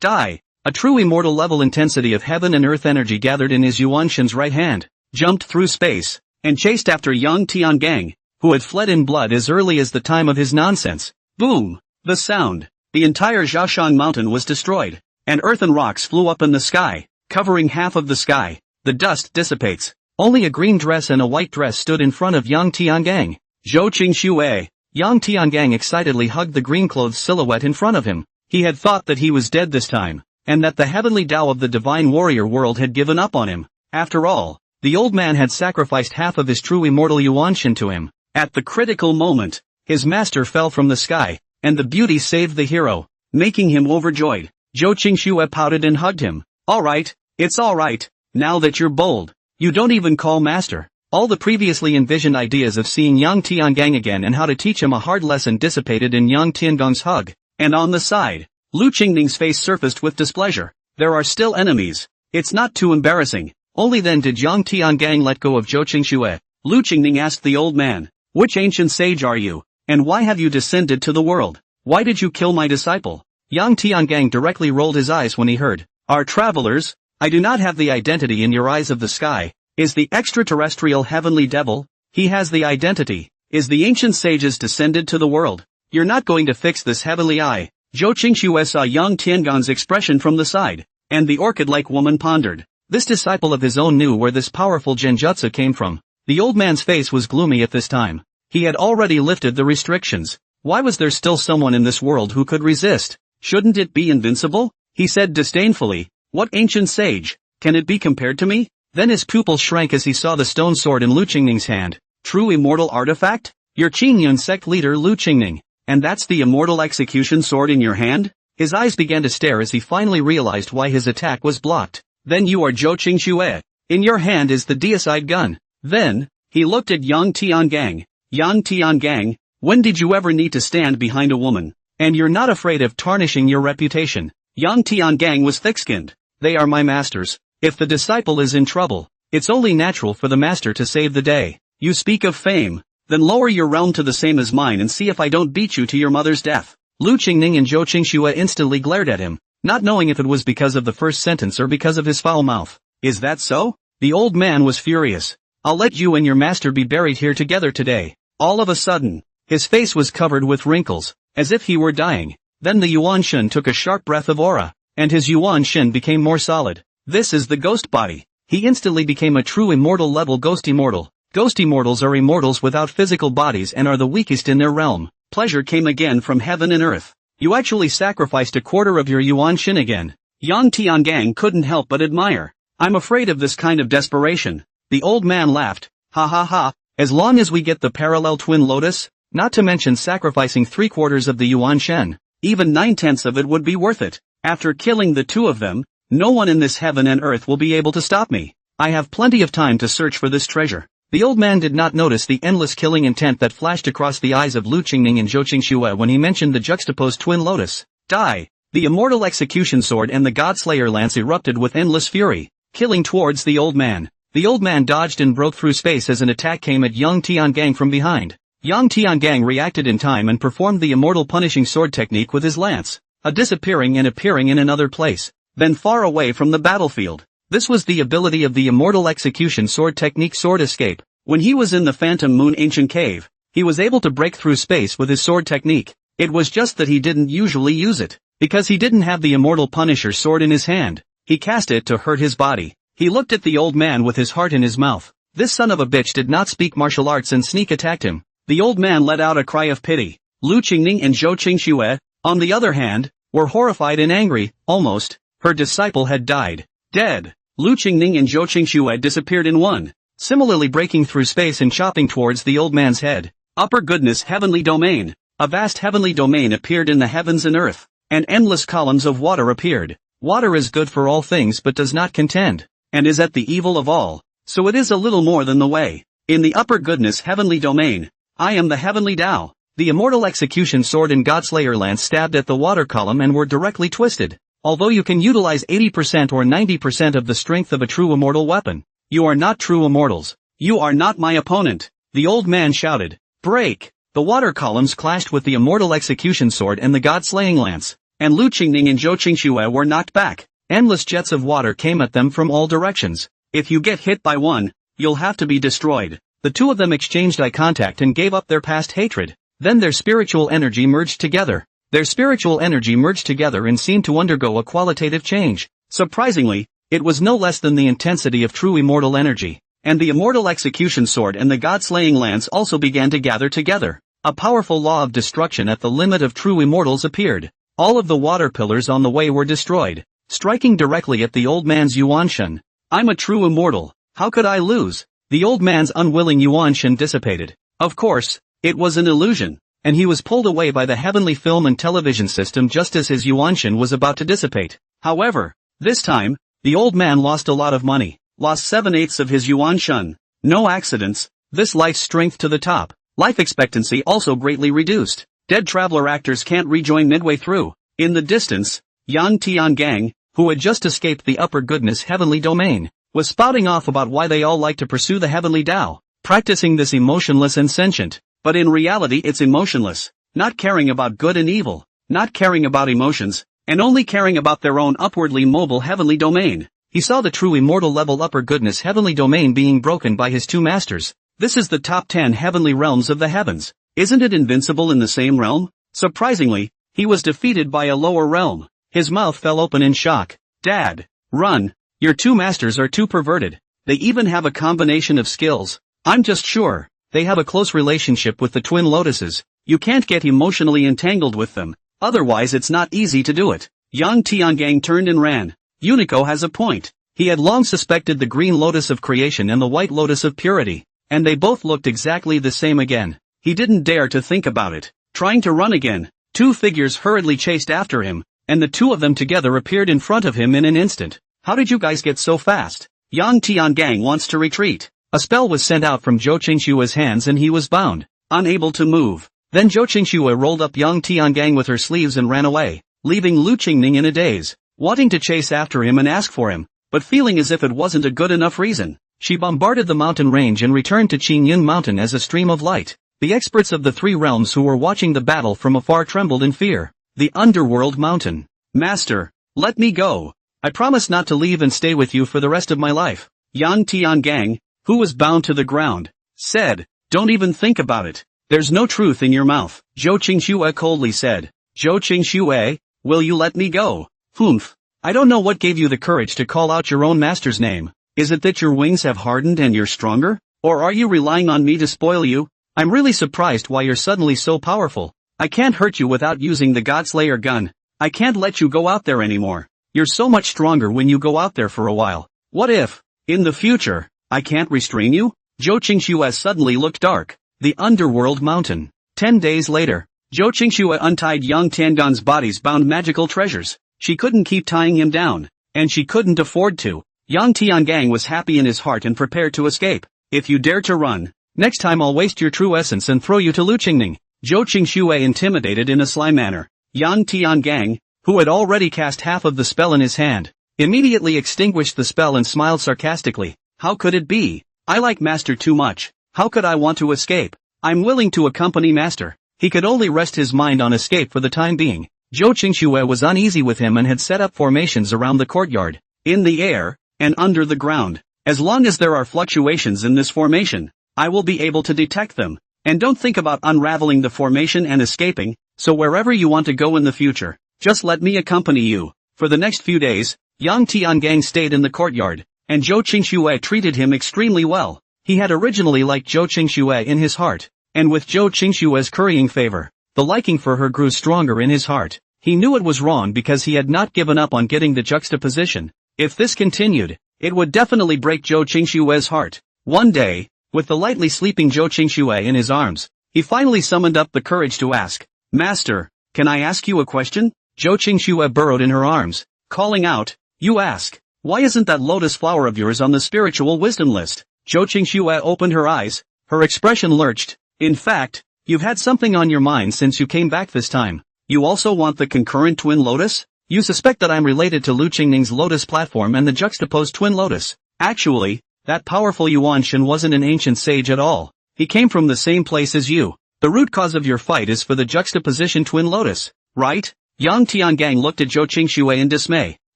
[SPEAKER 1] Die. A true immortal level intensity of heaven and earth energy gathered in his Yuan Shen's right hand, jumped through space, and chased after Yang Tiangang, who had fled in blood as early as the time of his nonsense. Boom! The sound. The entire Zhaoshan mountain was destroyed, and earth and rocks flew up in the sky, covering half of the sky. The dust dissipates. Only a green dress and a white dress stood in front of Yang Tiangang. Zhou Qingxue. Yang Tiangang excitedly hugged the green-clothed silhouette in front of him. He had thought that he was dead this time, and that the heavenly Tao of the divine warrior world had given up on him. After all, the old man had sacrificed half of his true immortal Yuan Shen to him. At the critical moment, his master fell from the sky, and the beauty saved the hero, making him overjoyed. Zhou Qingxue pouted and hugged him. Alright, it's alright, now that you're bold. You don't even call master. All the previously envisioned ideas of seeing Yang Tiangang again and how to teach him a hard lesson dissipated in Yang Tiangang's hug. And on the side, Lu Qingning's face surfaced with displeasure. There are still enemies. It's not too embarrassing. Only then did Yang Tiangang let go of Zhou Qingxue. Lu Qingning asked the old man, which ancient sage are you? And why have you descended to the world? Why did you kill my disciple? Yang Tiangang directly rolled his eyes when he heard, our travelers, I do not have the identity in your eyes of the sky. Is the extraterrestrial heavenly devil? He has the identity. Is the ancient sages descended to the world? You're not going to fix this heavenly eye. Zhou Qingxue saw Yang Tiangang's expression from the side, and the orchid-like woman pondered. This disciple of his own knew where this powerful genjutsu came from. The old man's face was gloomy at this time. He had already lifted the restrictions. Why was there still someone in this world who could resist? Shouldn't it be invincible? He said disdainfully. What ancient sage? Can it be compared to me? Then his pupils shrank as he saw the stone sword in Lu Qingning's hand. True immortal artifact? You're Qingyun sect leader Lu Qingning. And that's the immortal execution sword in your hand? His eyes began to stare as he finally realized why his attack was blocked. Then you are Zhou Qingxue. In your hand is the deicide gun. Then, he looked at Yang Tiangang. Yang Tiangang, when did you ever need to stand behind a woman? And you're not afraid of tarnishing your reputation. Yang Tiangang was thick-skinned. They are my masters. If the disciple is in trouble, it's only natural for the master to save the day. You speak of fame. Then lower your realm to the same as mine and see if I don't beat you to your mother's death. Lu Qingning and Zhou Qingxue instantly glared at him, not knowing if it was because of the first sentence or because of his foul mouth. Is that so? The old man was furious. I'll let you and your master be buried here together today. All of a sudden, his face was covered with wrinkles, as if he were dying. Then the Yuan Shen took a sharp breath of aura, and his Yuan Shen became more solid. This is the ghost body. He instantly became a true immortal level ghost immortal. Ghost immortals are immortals without physical bodies and are the weakest in their realm. Pleasure came again from heaven and earth. You actually sacrificed a quarter of your Yuan Shen again. Yang Tiangang couldn't help but admire. I'm afraid of this kind of desperation. The old man laughed. Ha ha ha, as long as we get the parallel twin lotus, not to mention sacrificing 3/4 of the Yuan Shen, even 9/10 of it would be worth it. After killing the two of them, no one in this heaven and earth will be able to stop me. I have plenty of time to search for this treasure. The old man did not notice the endless killing intent that flashed across the eyes of Lu Qingning and Zhou Qingxue when he mentioned the juxtaposed twin lotus. Die! The immortal execution sword and the Godslayer lance erupted with endless fury, killing towards the old man. The old man dodged and broke through space as an attack came at Yang Tiangang from behind. Yang Tiangang reacted in time and performed the immortal punishing sword technique with his lance, disappearing and appearing in another place, then far away from the battlefield. This was the ability of the immortal execution sword technique sword escape. When he was in the Phantom Moon ancient cave, he was able to break through space with his sword technique. It was just that he didn't usually use it, because he didn't have the immortal Punisher sword in his hand. He cast it to hurt his body. He looked at the old man with his heart in his mouth. This son of a bitch did not speak martial arts and sneak attacked him. The old man let out a cry of pity. Lu Qingning and Zhou Qingxue, on the other hand, were horrified and angry. Almost, her disciple had died. Dead. Lu Qingning and Zhou Qingxue disappeared in 1 similarly breaking through space and chopping towards the old man's head. Upper goodness heavenly domain. A vast heavenly domain appeared in the heavens and earth, and endless columns of water appeared. Water is good for all things but does not contend, and is at the evil of all, so it is a little more than the way. In the upper goodness heavenly domain, I am the heavenly Tao. The immortal execution sword and Godslayer lance stabbed at the water column and were directly twisted. Although you can utilize 80% or 90% of the strength of a true immortal weapon, you are not true immortals. You are not my opponent. The old man shouted. Break! The water columns clashed with the immortal execution sword and the god-slaying lance, and Lu Qingning and Zhou Qingxue were knocked back. Endless jets of water came at them from all directions. If you get hit by one, you'll have to be destroyed. The two of them exchanged eye contact and gave up their past hatred. Then their spiritual energy merged together. Their spiritual energy merged together and seemed to undergo a qualitative change. Surprisingly, it was no less than the intensity of true immortal energy. And the immortal execution sword and the god-slaying lance also began to gather together. A powerful law of destruction at the limit of true immortals appeared. All of the water pillars on the way were destroyed, striking directly at the old man's Yuanshan. I'm a true immortal, how could I lose? The old man's unwilling Yuanshan dissipated. Of course, it was an illusion, and he was pulled away by the heavenly film and television system just as his Yuanshan was about to dissipate. However, this time, the old man lost a lot of money, lost 7/8 of his Yuanshan. No accidents, this life's strength to the top. Life expectancy also greatly reduced. Dead traveler actors can't rejoin midway through. In the distance, Yang Tiangang, who had just escaped the upper goodness heavenly domain, was spouting off about why they all like to pursue the heavenly Tao, practicing this emotionless and sentient. But in reality it's emotionless, not caring about good and evil, not caring about emotions, and only caring about their own upwardly mobile heavenly domain. He saw the true immortal level upper goodness heavenly domain being broken by his two masters. This is the top 10 heavenly realms of the heavens. Isn't it invincible in the same realm? Surprisingly, he was defeated by a lower realm. His mouth fell open in shock. Dad, run. Your two masters are too perverted. They even have a combination of skills. I'm just sure they have a close relationship with the twin lotuses. You can't get emotionally entangled with them, otherwise it's not easy to do it. Yang Tiangang turned and ran. Unico has a point. He had long suspected the green lotus of creation and the white lotus of purity, and they both looked exactly the same again. He didn't dare to think about it. Trying to run again, two figures hurriedly chased after him, and the two of them together appeared in front of him in an instant. How did you guys get so fast? Yang Tiangang wants to retreat. A spell was sent out from Zhou Qingxue's hands and he was bound, unable to move. Then Zhou Qingxue rolled up Yang Tiangang with her sleeves and ran away, leaving Lu Qingning in a daze, wanting to chase after him and ask for him, but feeling as if it wasn't a good enough reason. She bombarded the mountain range and returned to Qingyun Mountain as a stream of light. The experts of the three realms who were watching the battle from afar trembled in fear. The underworld mountain. Master, let me go. I promise not to leave and stay with you for the rest of my life. Yang Tiangang, who was bound to the ground, said, don't even think about it. There's no truth in your mouth. Zhou Qingxue coldly said. Zhou Qingxue, will you let me go? Humph. I don't know what gave you the courage to call out your own master's name. Is it that your wings have hardened and you're stronger? Or are you relying on me to spoil you? I'm really surprised why you're suddenly so powerful. I can't hurt you without using the Godslayer gun. I can't let you go out there anymore. You're so much stronger when you go out there for a while. What if, in the future, I can't restrain you? Zhou Qingxue suddenly looked dark. The underworld mountain. 10 days later, Zhou Qingxue untied Yang Tiangang's body's bound magical treasures. She couldn't keep tying him down, and she couldn't afford to. Yang Tiangang was happy in his heart and prepared to escape. If you dare to run, next time I'll waste your true essence and throw you to Lu Qingning. Zhou Qingxue intimidated in a sly manner. Yang Tiangang, who had already cast half of the spell in his hand, immediately extinguished the spell and smiled sarcastically. How could it be? I like Master too much. How could I want to escape? I'm willing to accompany Master. He could only rest his mind on escape for the time being. Zhou Qingxue was uneasy with him and had set up formations around the courtyard, in the air, and under the ground. As long as there are fluctuations in this formation, I will be able to detect them. And don't think about unraveling the formation and escaping, so wherever you want to go in the future, just let me accompany you. For the next few days, Yang Tiangang stayed in the courtyard, and Zhou Qingxue treated him extremely well. He had originally liked Zhou Qingxue in his heart, and with Zhou Qingxue's currying favor, the liking for her grew stronger in his heart. He knew it was wrong because he had not given up on getting the juxtaposition. If this continued, it would definitely break Zhou Qingxue's heart. One day, with the lightly sleeping Zhou Qingxue in his arms, he finally summoned up the courage to ask, "Master, can I ask you a question?" Zhou Qingxue burrowed in her arms, calling out, "You ask. Why isn't that lotus flower of yours on the spiritual wisdom list?" Zhou Qingxue opened her eyes, her expression lurched. "In fact, you've had something on your mind since you came back this time. You also want the concurrent twin lotus? You suspect that I'm related to Lu Qingning's lotus platform and the juxtaposed twin lotus. Actually, that powerful Yuan Shen wasn't an ancient sage at all. He came from the same place as you. The root cause of your fight is for the juxtaposition twin lotus, right?" Yang Tiangang looked at Zhou Qingxue in dismay.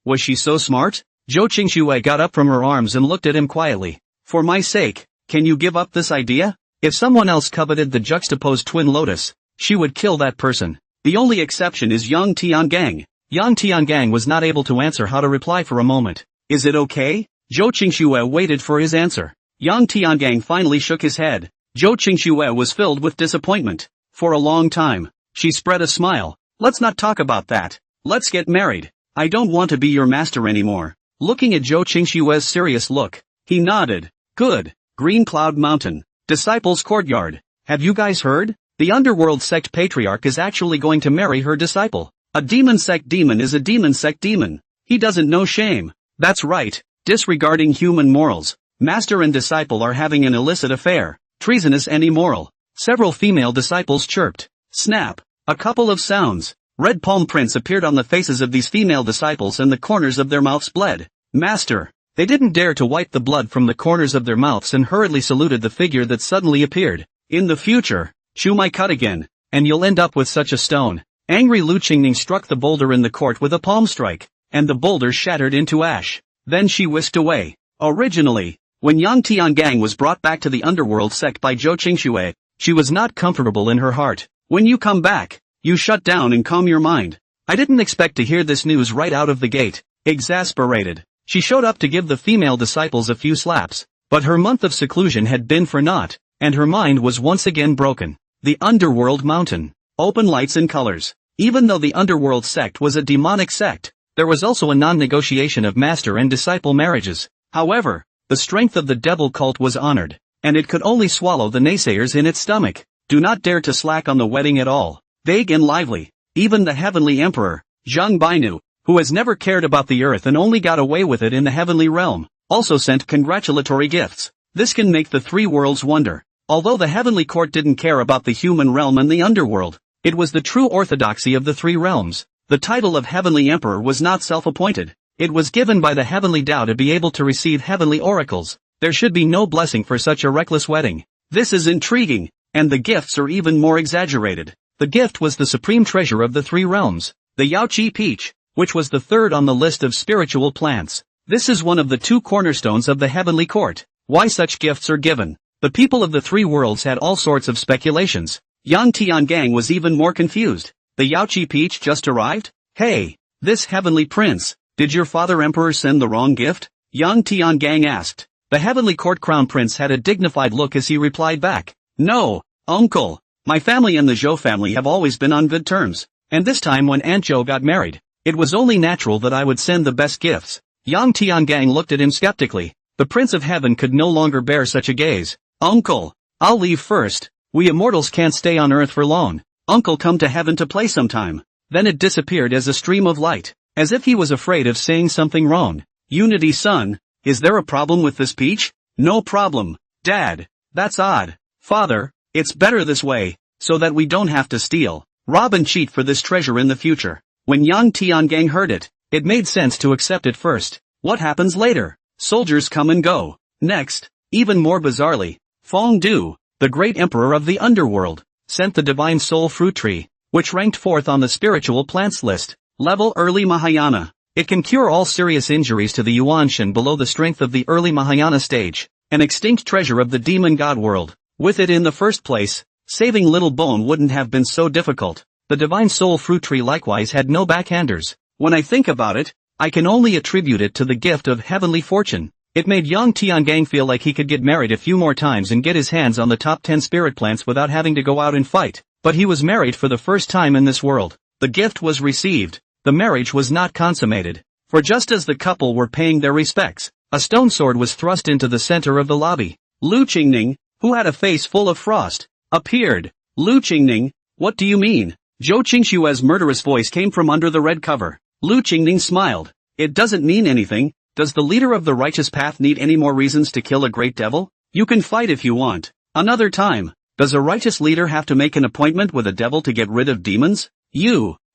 [SPEAKER 1] Was she so smart? Zhou Qingxue got up from her arms and looked at him quietly. "For my sake, can you give up this idea? If someone else coveted the juxtaposed twin lotus, she would kill that person. The only exception is Yang Tiangang." Yang Tiangang was not able to answer how to reply for a moment. "Is it okay?" Zhou Qingxue waited for his answer. Yang Tiangang finally shook his head. Zhou Qingxue was filled with disappointment. For a long time, she spread a smile. "Let's not talk about that. Let's get married. I don't want to be your master anymore." Looking at Zhou Qingxue's serious look, he nodded. "Good. Green Cloud Mountain. Disciples' Courtyard. Have you guys heard? The underworld sect patriarch is actually going to marry her disciple. A demon sect demon is a demon sect demon. He doesn't know shame. That's right, disregarding human morals. Master and disciple are having an illicit affair. Treasonous and immoral." Several female disciples chirped. Snap. A couple of sounds. Red palm prints appeared on the faces of these female disciples and the corners of their mouths bled. "Master." They didn't dare to wipe the blood from the corners of their mouths and hurriedly saluted the figure that suddenly appeared. "In the future, chew my cud again, and you'll end up with such a stone." Angry Lu Qingning struck the boulder in the court with a palm strike, and the boulder shattered into ash. Then she whisked away. Originally, when Yang Tiangang was brought back to the underworld sect by Zhou Qingxue, she was not comfortable in her heart. "When you come back, you shut down and calm your mind." I didn't expect to hear this news right out of the gate. Exasperated, she showed up to give the female disciples a few slaps, but her month of seclusion had been for naught, and her mind was once again broken. The underworld mountain. Open lights and colors. Even though the underworld sect was a demonic sect, there was also a non-negotiation of master and disciple marriages. However, the strength of the devil cult was honored, and it could only swallow the naysayers in its stomach. Do not dare to slack on the wedding at all. Vague and lively. Even the heavenly emperor, Zhang Bainu, who has never cared about the earth and only got away with it in the heavenly realm, also sent congratulatory gifts. This can make the three worlds wonder. Although the heavenly court didn't care about the human realm and the underworld, it was the true orthodoxy of the three realms. The title of heavenly emperor was not self-appointed. It was given by the heavenly Tao to be able to receive heavenly oracles. There should be no blessing for such a reckless wedding. This is intriguing, and the gifts are even more exaggerated. The gift was the supreme treasure of the three realms, the Yaoqi peach, which was the third on the list of spiritual plants. This is one of the two cornerstones of the heavenly court. Why such gifts are given? The people of the three worlds had all sorts of speculations. Yang Tiangang was even more confused. The Yaoqi peach just arrived? Hey, this heavenly prince, did your father emperor send the wrong gift? Yang Tiangang asked. The heavenly court crown prince had a dignified look as he replied back. No, uncle. My family and the Zhou family have always been on good terms, and this time when Aunt Zhou got married, it was only natural that I would send the best gifts. Yang Tiangang looked at him skeptically. The Prince of Heaven could no longer bear such a gaze. Uncle, I'll leave first. We immortals can't stay on earth for long. Uncle, come to heaven to play sometime. Then it disappeared as a stream of light, as if he was afraid of saying something wrong. Unity son, is there a problem with this peach? No problem, Dad. That's odd. Father, it's better this way, so that we don't have to steal, rob and cheat for this treasure in the future. When Yang Tiangang heard it, it made sense to accept it first. What happens later? Soldiers come and go. Next, even more bizarrely, Feng Du, the great emperor of the underworld, sent the divine soul fruit tree, which ranked fourth on the spiritual plants list. Level early Mahayana. It can cure all serious injuries to the Yuan Shen below the strength of the early Mahayana stage, an extinct treasure of the demon god world. With it in the first place, saving Little Bone wouldn't have been so difficult. The divine soul fruit tree likewise had no backhanders. When I think about it, I can only attribute it to the gift of heavenly fortune. It made Yang Tiangang feel like he could get married a few more times and get his hands on the top 10 spirit plants without having to go out and fight. But he was married for the first time in this world. The gift was received. The marriage was not consummated. For just as the couple were paying their respects, a stone sword was thrust into the center of the lobby. Lu Qingning, who had a face full of frost, appeared. Lu Qingning, what do you mean? Zhou Qingshue's murderous voice came from under the red cover. Lu Qingning smiled. It doesn't mean anything. Does the leader of the righteous path need any more reasons to kill a great devil? You can fight if you want. Another time. Does a righteous leader have to make an appointment with a devil to get rid of demons?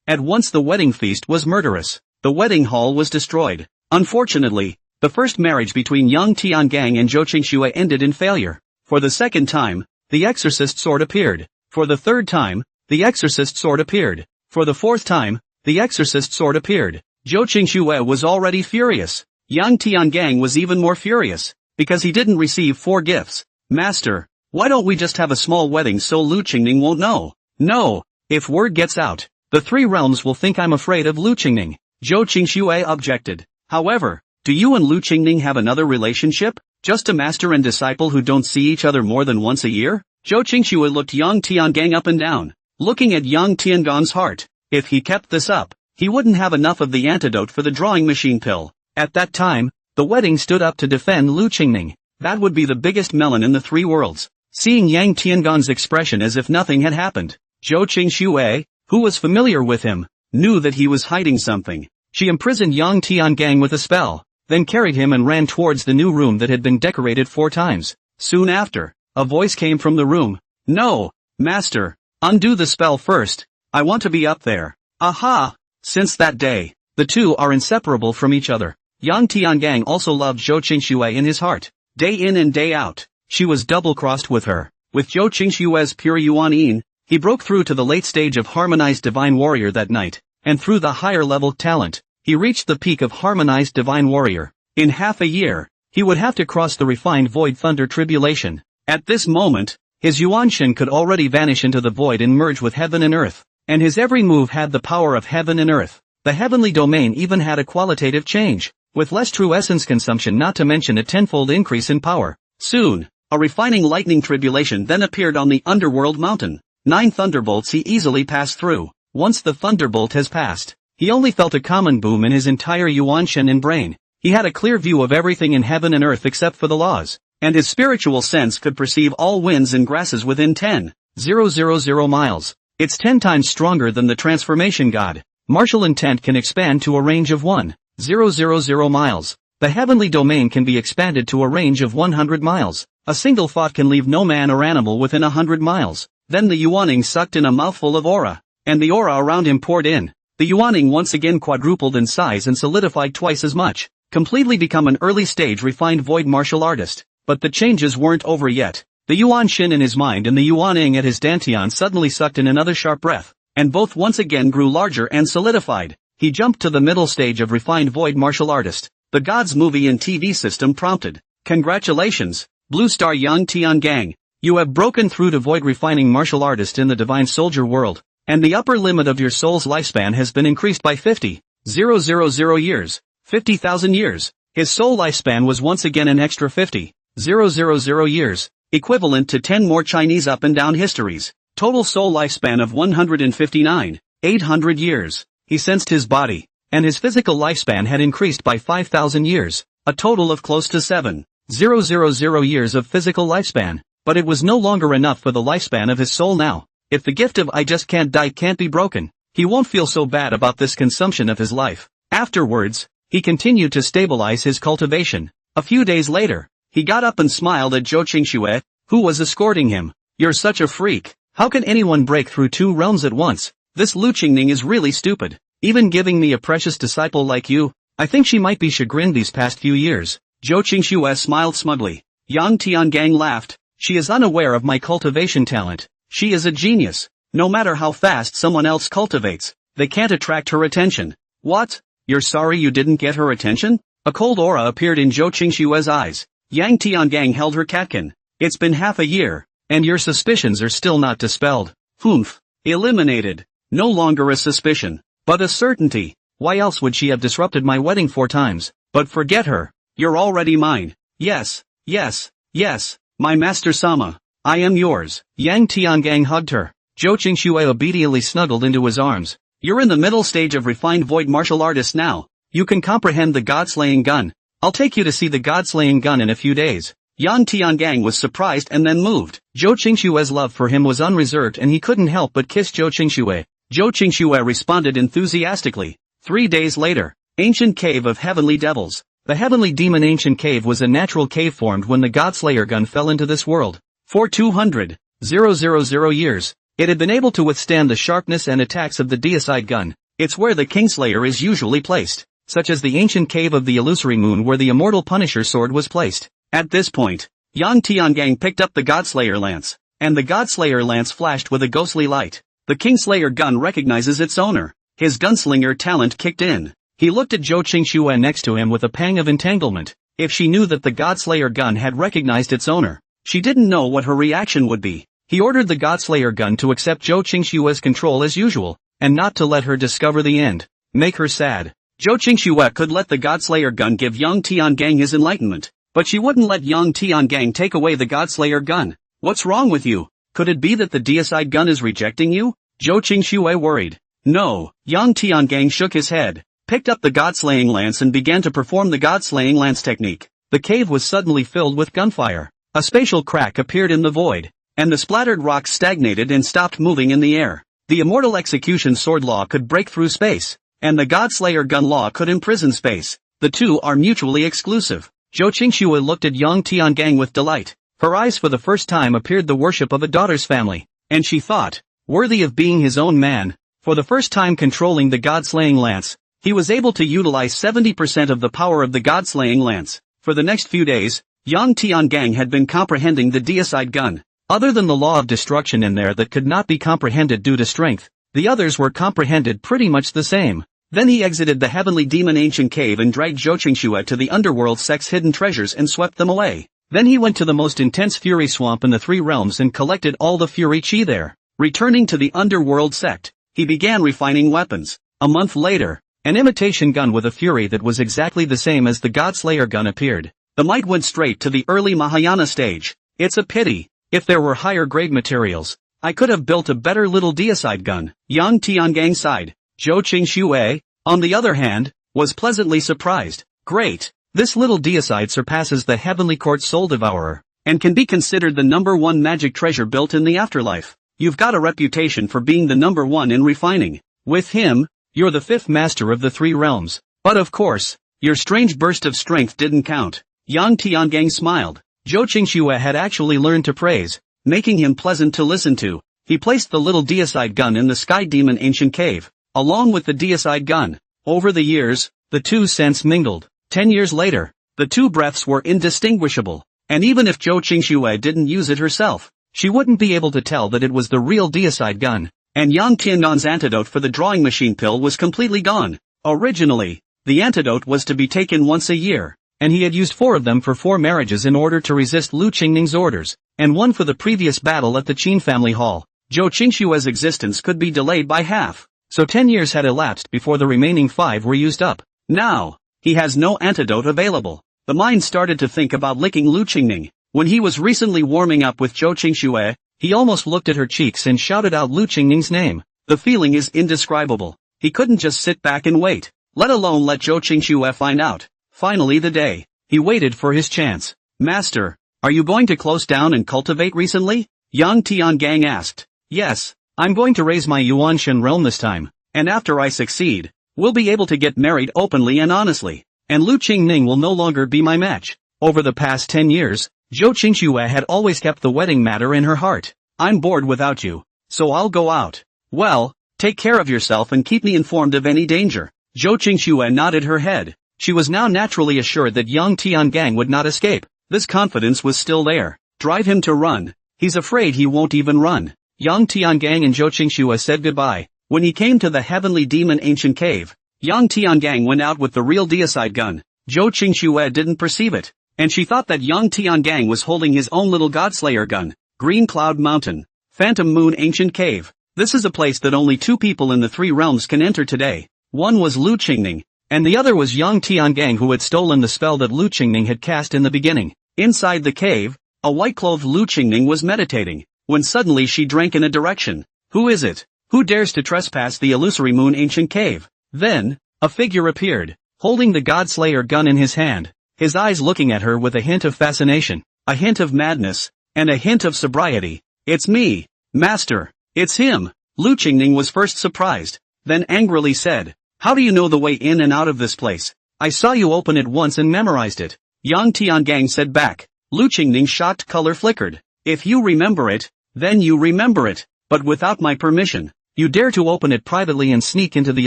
[SPEAKER 1] At once the wedding feast was murderous. The wedding hall was destroyed. Unfortunately, the first marriage between Yang Tiangang and Zhou Qingxue ended in failure. For the second time, the exorcist sword appeared. For the third time, the exorcist sword appeared. For the fourth time, the exorcist sword appeared. Zhou Qingxue was already furious. Yang Tiangang was even more furious, because he didn't receive 4 gifts. Master, why don't we just have a small wedding so Lu Qingning won't know? No, if word gets out, the 3 realms will think I'm afraid of Lu Qingning. Zhou Qingxue objected. However, do you and Lu Qingning have another relationship? Just a master and disciple who don't see each other more than once a year? Zhou Qingxue looked Yang Tiangang up and down, looking at Yang Tiangang's heart. If he kept this up, he wouldn't have enough of the antidote for the drawing machine pill. At that time, the wedding stood up to defend Lu Qingning. That would be the biggest melon in the 3 worlds. Seeing Yang Tiangang's expression as if nothing had happened, Zhou Qingxue, who was familiar with him, knew that he was hiding something. She imprisoned Yang Tiangang with a spell, then carried him and ran towards the new room that had been decorated 4 times. Soon after, a voice came from the room. No, master, undo the spell first. I want to be up there. Aha! Since that day, the two are inseparable from each other. Yang Tiangang also loved Zhou Qingxue in his heart. Day in and day out, she was double-crossed with her. With Zhou Qingshue's pure Yuan Yin, he broke through to the late stage of harmonized divine warrior that night, and through the higher level talent, he reached the peak of harmonized divine warrior. In half a year, he would have to cross the refined void thunder tribulation. At this moment, his Yuanshin could already vanish into the void and merge with heaven and earth, and his every move had the power of heaven and earth. The heavenly domain even had a qualitative change, with less true essence consumption, not to mention a 10-fold increase in power. Soon, a refining lightning tribulation then appeared on the underworld mountain. 9 thunderbolts he easily passed through. Once the thunderbolt has passed, he only felt a common boom in his entire Yuanshin and brain. He had a clear view of everything in heaven and earth except for the laws, and his spiritual sense could perceive all winds and grasses within 10,000 miles. It's 10 times stronger than the transformation god. Martial intent can expand to a range of 1,000 miles. The heavenly domain can be expanded to a range of 100 miles. A single thought can leave no man or animal within 100 miles. Then the Yuaning sucked in a mouthful of aura, and the aura around him poured in. The Yuaning once again quadrupled in size and solidified twice as much, completely become an early-stage refined void martial artist. But the changes weren't over yet. The Yuanshin in his mind and the Yuaning at his dantian suddenly sucked in another sharp breath, and both once again grew larger and solidified. He jumped to the middle stage of refined void martial artist. The Gods movie and TV system prompted. Congratulations, Blue Star Yang Tiangang. You have broken through to void refining martial artist in the divine soldier world, and the upper limit of your soul's lifespan has been increased by 50,000 years, 50,000 years. His soul lifespan was once again an extra 50,000 years, equivalent to 10 more Chinese up and down histories. Total soul lifespan of 159,800 years. He sensed his body, and his physical lifespan had increased by 5,000 years, a total of close to 7,000 years of physical lifespan. But it was no longer enough for the lifespan of his soul now. If the gift of I just can't die can't be broken, he won't feel so bad about this consumption of his life. Afterwards, he continued to stabilize his cultivation. A few days later, he got up and smiled at Zhou Qingxue, who was escorting him. You're such a freak. How can anyone break through 2 realms at once? This Lu Qingning is really stupid. Even giving me a precious disciple like you. I think she might be chagrined these past few years. Zhou Qingxue smiled smugly. Yang Tiangang laughed. She is unaware of my cultivation talent. She is a genius. No matter how fast someone else cultivates, they can't attract her attention. What? You're sorry you didn't get her attention? A cold aura appeared in Zhou Qingxue's eyes. Yang Tiangang held her catkin. It's been half a year, and your suspicions are still not dispelled. Humph. Eliminated. No longer a suspicion, but a certainty. Why else would she have disrupted my wedding 4 times? But forget her. You're already mine. Yes, yes, yes. My master Sama, I am yours. Yang Tiangang hugged her. Zhou Qingxue obediently snuggled into his arms. You're in the middle stage of refined void martial artist now. You can comprehend the god-slaying gun. I'll take you to see the god-slaying gun in a few days. Yang Tiangang was surprised and then moved. Zhou Qingshue's love for him was unreserved and he couldn't help but kiss Zhou Qingxue. Zhou Qingxue responded enthusiastically. 3 days later, Ancient Cave of Heavenly Devils. The Heavenly Demon Ancient Cave was a natural cave formed when the Godslayer gun fell into this world. For 200,000 years, it had been able to withstand the sharpness and attacks of the deicide gun. It's where the Kingslayer is usually placed, such as the ancient cave of the illusory moon where the immortal Punisher sword was placed. At this point, Yang Tiangang picked up the Godslayer lance, and the Godslayer lance flashed with a ghostly light. The Kingslayer gun recognizes its owner. His gunslinger talent kicked in. He looked at Zhou Qingxue next to him with a pang of entanglement. If she knew that the Godslayer gun had recognized its owner, she didn't know what her reaction would be. He ordered the Godslayer gun to accept Zhou Qingshue's control as usual, and not to let her discover the end. Make her sad. Zhou Qingxue could let the Godslayer gun give Yang Tiangang his enlightenment, but she wouldn't let Yang Tiangang take away the Godslayer gun. What's wrong with you? Could it be that the deicide gun is rejecting you? Zhou Qingxue worried. No. Yang Tiangang shook his head, picked up the Godslaying lance and began to perform the Godslaying lance technique. The cave was suddenly filled with gunfire. A spatial crack appeared in the void, and the splattered rocks stagnated and stopped moving in the air. The immortal execution sword law could break through space, and the Godslayer gun law could imprison space. The two are mutually exclusive. Zhou Qingxue looked at Yang Tiangang with delight. Her eyes for the first time appeared the worship of a daughter's family, and she thought, worthy of being his own man. For the first time controlling the Godslaying lance, he was able to utilize 70% of the power of the Godslaying lance. For the next few days, Yang Tiangang had been comprehending the deicide gun. Other than the law of destruction in there that could not be comprehended due to strength, the others were comprehended pretty much the same. Then he exited the Heavenly Demon Ancient Cave and dragged Zhou Qingxue to the underworld sect's hidden treasures and swept them away. Then he went to the most intense fury swamp in the 3 realms and collected all the fury chi there. Returning to the underworld sect, he began refining weapons. A month later, an imitation gun with a fury that was exactly the same as the Godslayer gun appeared. The might went straight to the early Mahayana stage. It's a pity. If there were higher grade materials, I could have built a better little deicide gun. Yang Tiangang sighed. Zhou Qingxue, on the other hand, was pleasantly surprised. Great. This little deicide surpasses the Heavenly Court Soul Devourer, and can be considered the #1 magic treasure built in the afterlife. You've got a reputation for being the #1 in refining. With him, you're the 5th master of the 3 realms. But of course, your strange burst of strength didn't count. Yang Tiangang smiled. Zhou Qingxue had actually learned to praise, making him pleasant to listen to. He placed the little deicide gun in the Sky Demon Ancient Cave, along with the deicide gun. Over the years, the two scents mingled. 10 years later, the two breaths were indistinguishable, and even if Zhou Qingxue didn't use it herself, she wouldn't be able to tell that it was the real deicide gun. And Yang Tiangang's antidote for the drawing machine pill was completely gone. Originally, the antidote was to be taken once a year, and he had used 4 of them for 4 marriages in order to resist Lu Qingning's orders, and 1 for the previous battle at the Qin family hall. Zhou Qingxue's existence could be delayed by half, so 10 years had elapsed before the remaining 5 were used up. Now, he has no antidote available. The mind started to think about licking Lu Qingning. When he was recently warming up with Zhou Qingxue, he almost looked at her cheeks and shouted out Lu Qingning's name. The feeling is indescribable. He couldn't just sit back and wait, let alone let Zhou Qingxue find out. Finally the day. He waited for his chance. Master, are you going to close down and cultivate recently? Yang Tiangang asked. Yes, I'm going to raise my Yuanshan realm this time, and after I succeed, we'll be able to get married openly and honestly, and Lu Qingning will no longer be my match. Over the past 10 years, Zhou Qingxue had always kept the wedding matter in her heart. I'm bored without you, so I'll go out. Well, take care of yourself and keep me informed of any danger. Zhou Qingxue nodded her head. She was now naturally assured that Yang Tiangang would not escape. This confidence was still there. Drive him to run. He's afraid he won't even run. Yang Tiangang and Zhou Qingxue said goodbye. When he came to the Heavenly Demon Ancient Cave, Yang Tiangang went out with the real deicide gun. Zhou Qingxue didn't perceive it, and she thought that Yang Tiangang was holding his own little Godslayer gun. Green Cloud Mountain, Phantom Moon Ancient Cave. This is a place that only 2 people in the 3 realms can enter today. One was Lu Qingning, and the other was Yang Tiangang, who had stolen the spell that Lu Qingning had cast in the beginning. Inside the cave, a white-clothed Lu Qingning was meditating, when suddenly she drank in a direction. Who is it? Who dares to trespass the illusory moon ancient cave? Then, a figure appeared, holding the Godslayer gun in his hand, his eyes looking at her with a hint of fascination. a hint of madness, and a hint of sobriety. It's me, Master. It's him. Lu Qingning was first surprised, then angrily said, how do you know the way in and out of this place? I saw you open it once and memorized it. Yang Tiangang said back. Lu Qingning's shocked color flickered. If you remember it, then you remember it, but without my permission. You dare to open it privately and sneak into the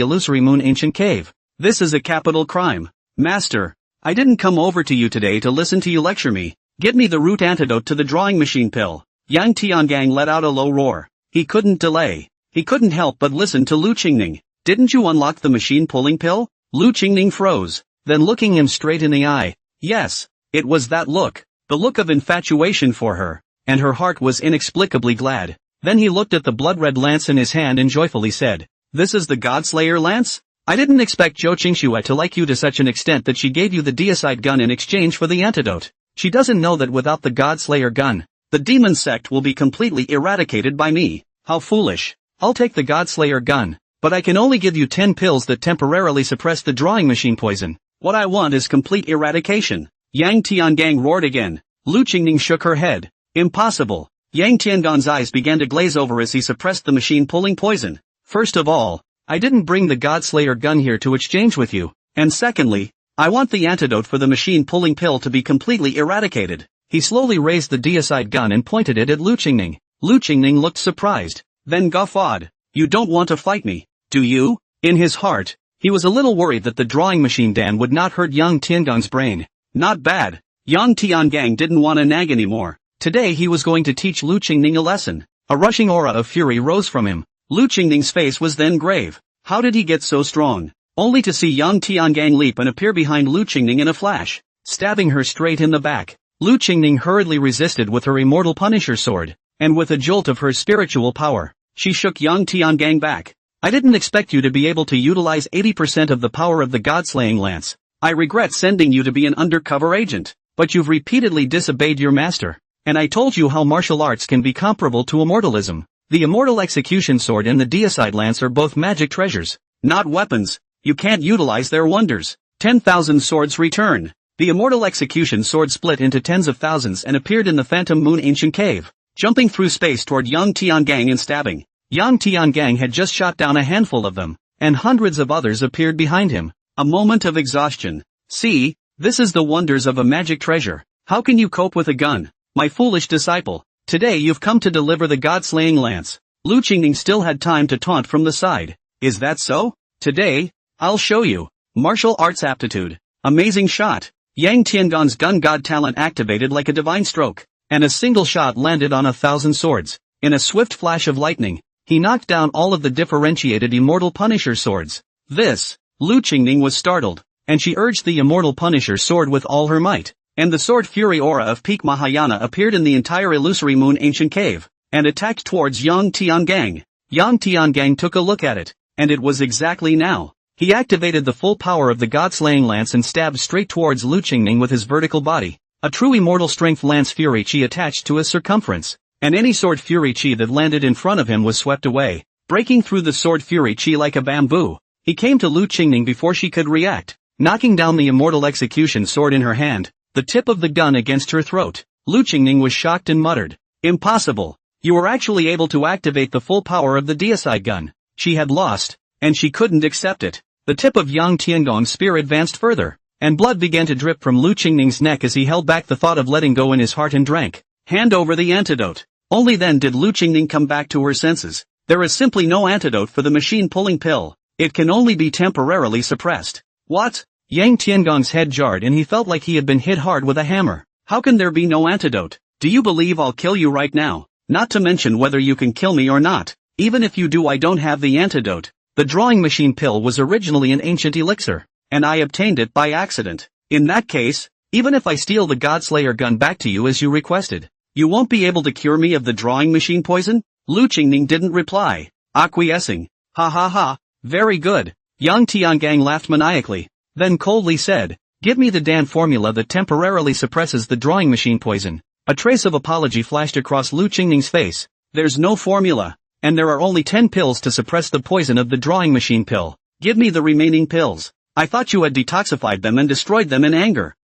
[SPEAKER 1] illusory moon ancient cave. This is a capital crime. Master, I didn't come over to you today to listen to you lecture me. Get me the root antidote to the drawing machine pill. Yang Tiangang let out a low roar. He couldn't delay. He couldn't help but listen to Lu Qingning. Didn't you unlock the machine pulling pill? Lu Qingning froze, then looking him straight in the eye. Yes, it was that look. The look of infatuation for her. And her heart was inexplicably glad. Then he looked at the blood-red lance in his hand and joyfully said, this is the Godslayer lance? I didn't expect Zhou Qingxue to like you to such an extent that she gave you the deicide gun in exchange for the antidote. She doesn't know that without the Godslayer gun, the demon sect will be completely eradicated by me. How foolish. I'll take the Godslayer gun, but I can only give you 10 pills that temporarily suppress the drawing machine poison. What I want is complete eradication. Yang Tiangang roared again. Lu Qingning shook her head. Impossible. Yang Tiangang's eyes began to glaze over as he suppressed the machine pulling poison. First of all, I didn't bring the Godslayer gun here to exchange with you. And secondly, I want the antidote for the machine pulling pill to be completely eradicated. He slowly raised the deicide gun and pointed it at Lu Qingning. Lu Qingning looked surprised, then guffawed. You don't want to fight me, do you? In his heart, he was a little worried that the drawing machine Dan would not hurt Yang Tiangang's brain. Not bad. Yang Tiangang didn't want to nag anymore. Today he was going to teach Lu Qingning a lesson. A rushing aura of fury rose from him. Lu Qingning's face was then grave. How did he get so strong? Only to see Yang Tiangang leap and appear behind Lu Qingning in a flash, stabbing her straight in the back. Lu Qingning hurriedly resisted with her immortal Punisher sword, and with a jolt of her spiritual power, she shook Yang Tiangang back. I didn't expect you to be able to utilize 80% of the power of the God-slaying lance. I regret sending you to be an undercover agent, but you've repeatedly disobeyed your master. And I told you how martial arts can be comparable to immortalism. The immortal execution sword and the deicide lance are both magic treasures, not weapons. You can't utilize their wonders. 10,000 swords return. The immortal execution sword split into tens of thousands and appeared in the phantom moon ancient cave, jumping through space toward Yang Tiangang and stabbing. Yang Tiangang had just shot down a handful of them, and hundreds of others appeared behind him. A moment of exhaustion. See, this is the wonders of a magic treasure. How can you cope with a gun? My foolish disciple, today you've come to deliver the God-slaying lance. Lu Qingning still had time to taunt from the side. Is that so? Today, I'll show you. Martial arts aptitude. Amazing shot. Yang Tiangang's gun god talent activated like a divine stroke, and a single shot landed on 1,000 swords. In a swift flash of lightning, he knocked down all of the differentiated immortal Punisher swords. Lu Qingning was startled, and she urged the immortal Punisher sword with all her might. And the sword fury aura of peak Mahayana appeared in the entire illusory moon ancient cave, and attacked towards Yang Tiangang. Yang Tiangang took a look at it, and it was exactly now. He activated the full power of the God-slaying lance and stabbed straight towards Lu Qingning with his vertical body. A true immortal strength lance fury chi attached to his circumference, and any sword fury chi that landed in front of him was swept away, breaking through the sword fury chi like a bamboo. He came to Lu Qingning before she could react, knocking down the immortal execution sword in her hand, the tip of the gun against her throat. Lu Qingning was shocked and muttered, impossible. You were actually able to activate the full power of the deicide gun. She had lost, and she couldn't accept it. The tip of Yang Tiangong's spear advanced further, and blood began to drip from Lu Qingning's neck as he held back the thought of letting go in his heart and drank. Hand over the antidote. Only then did Lu Qingning come back to her senses. There is simply no antidote for the machine-pulling pill. It can only be temporarily suppressed. What? Yang Tiangong's head jarred and he felt like he had been hit hard with a hammer. How can there be no antidote? Do you believe I'll kill you right now? Not to mention whether you can kill me or not. Even if you do, I don't have the antidote. The drawing machine pill was originally an ancient elixir, and I obtained it by accident. In that case, even if I steal the Godslayer gun back to you as you requested, you won't be able to cure me of the drawing machine poison? Lu Qingning didn't reply, acquiescing. Ha ha ha, very good. Yang Tiangang laughed maniacally, then coldly said, give me the Dan formula that temporarily suppresses the drawing machine poison. A trace of apology flashed across Lu Qingning's face. There's no formula, and there are only 10 pills to suppress the poison of the drawing machine pill. Give me the remaining pills. I thought you had detoxified them and destroyed them in anger.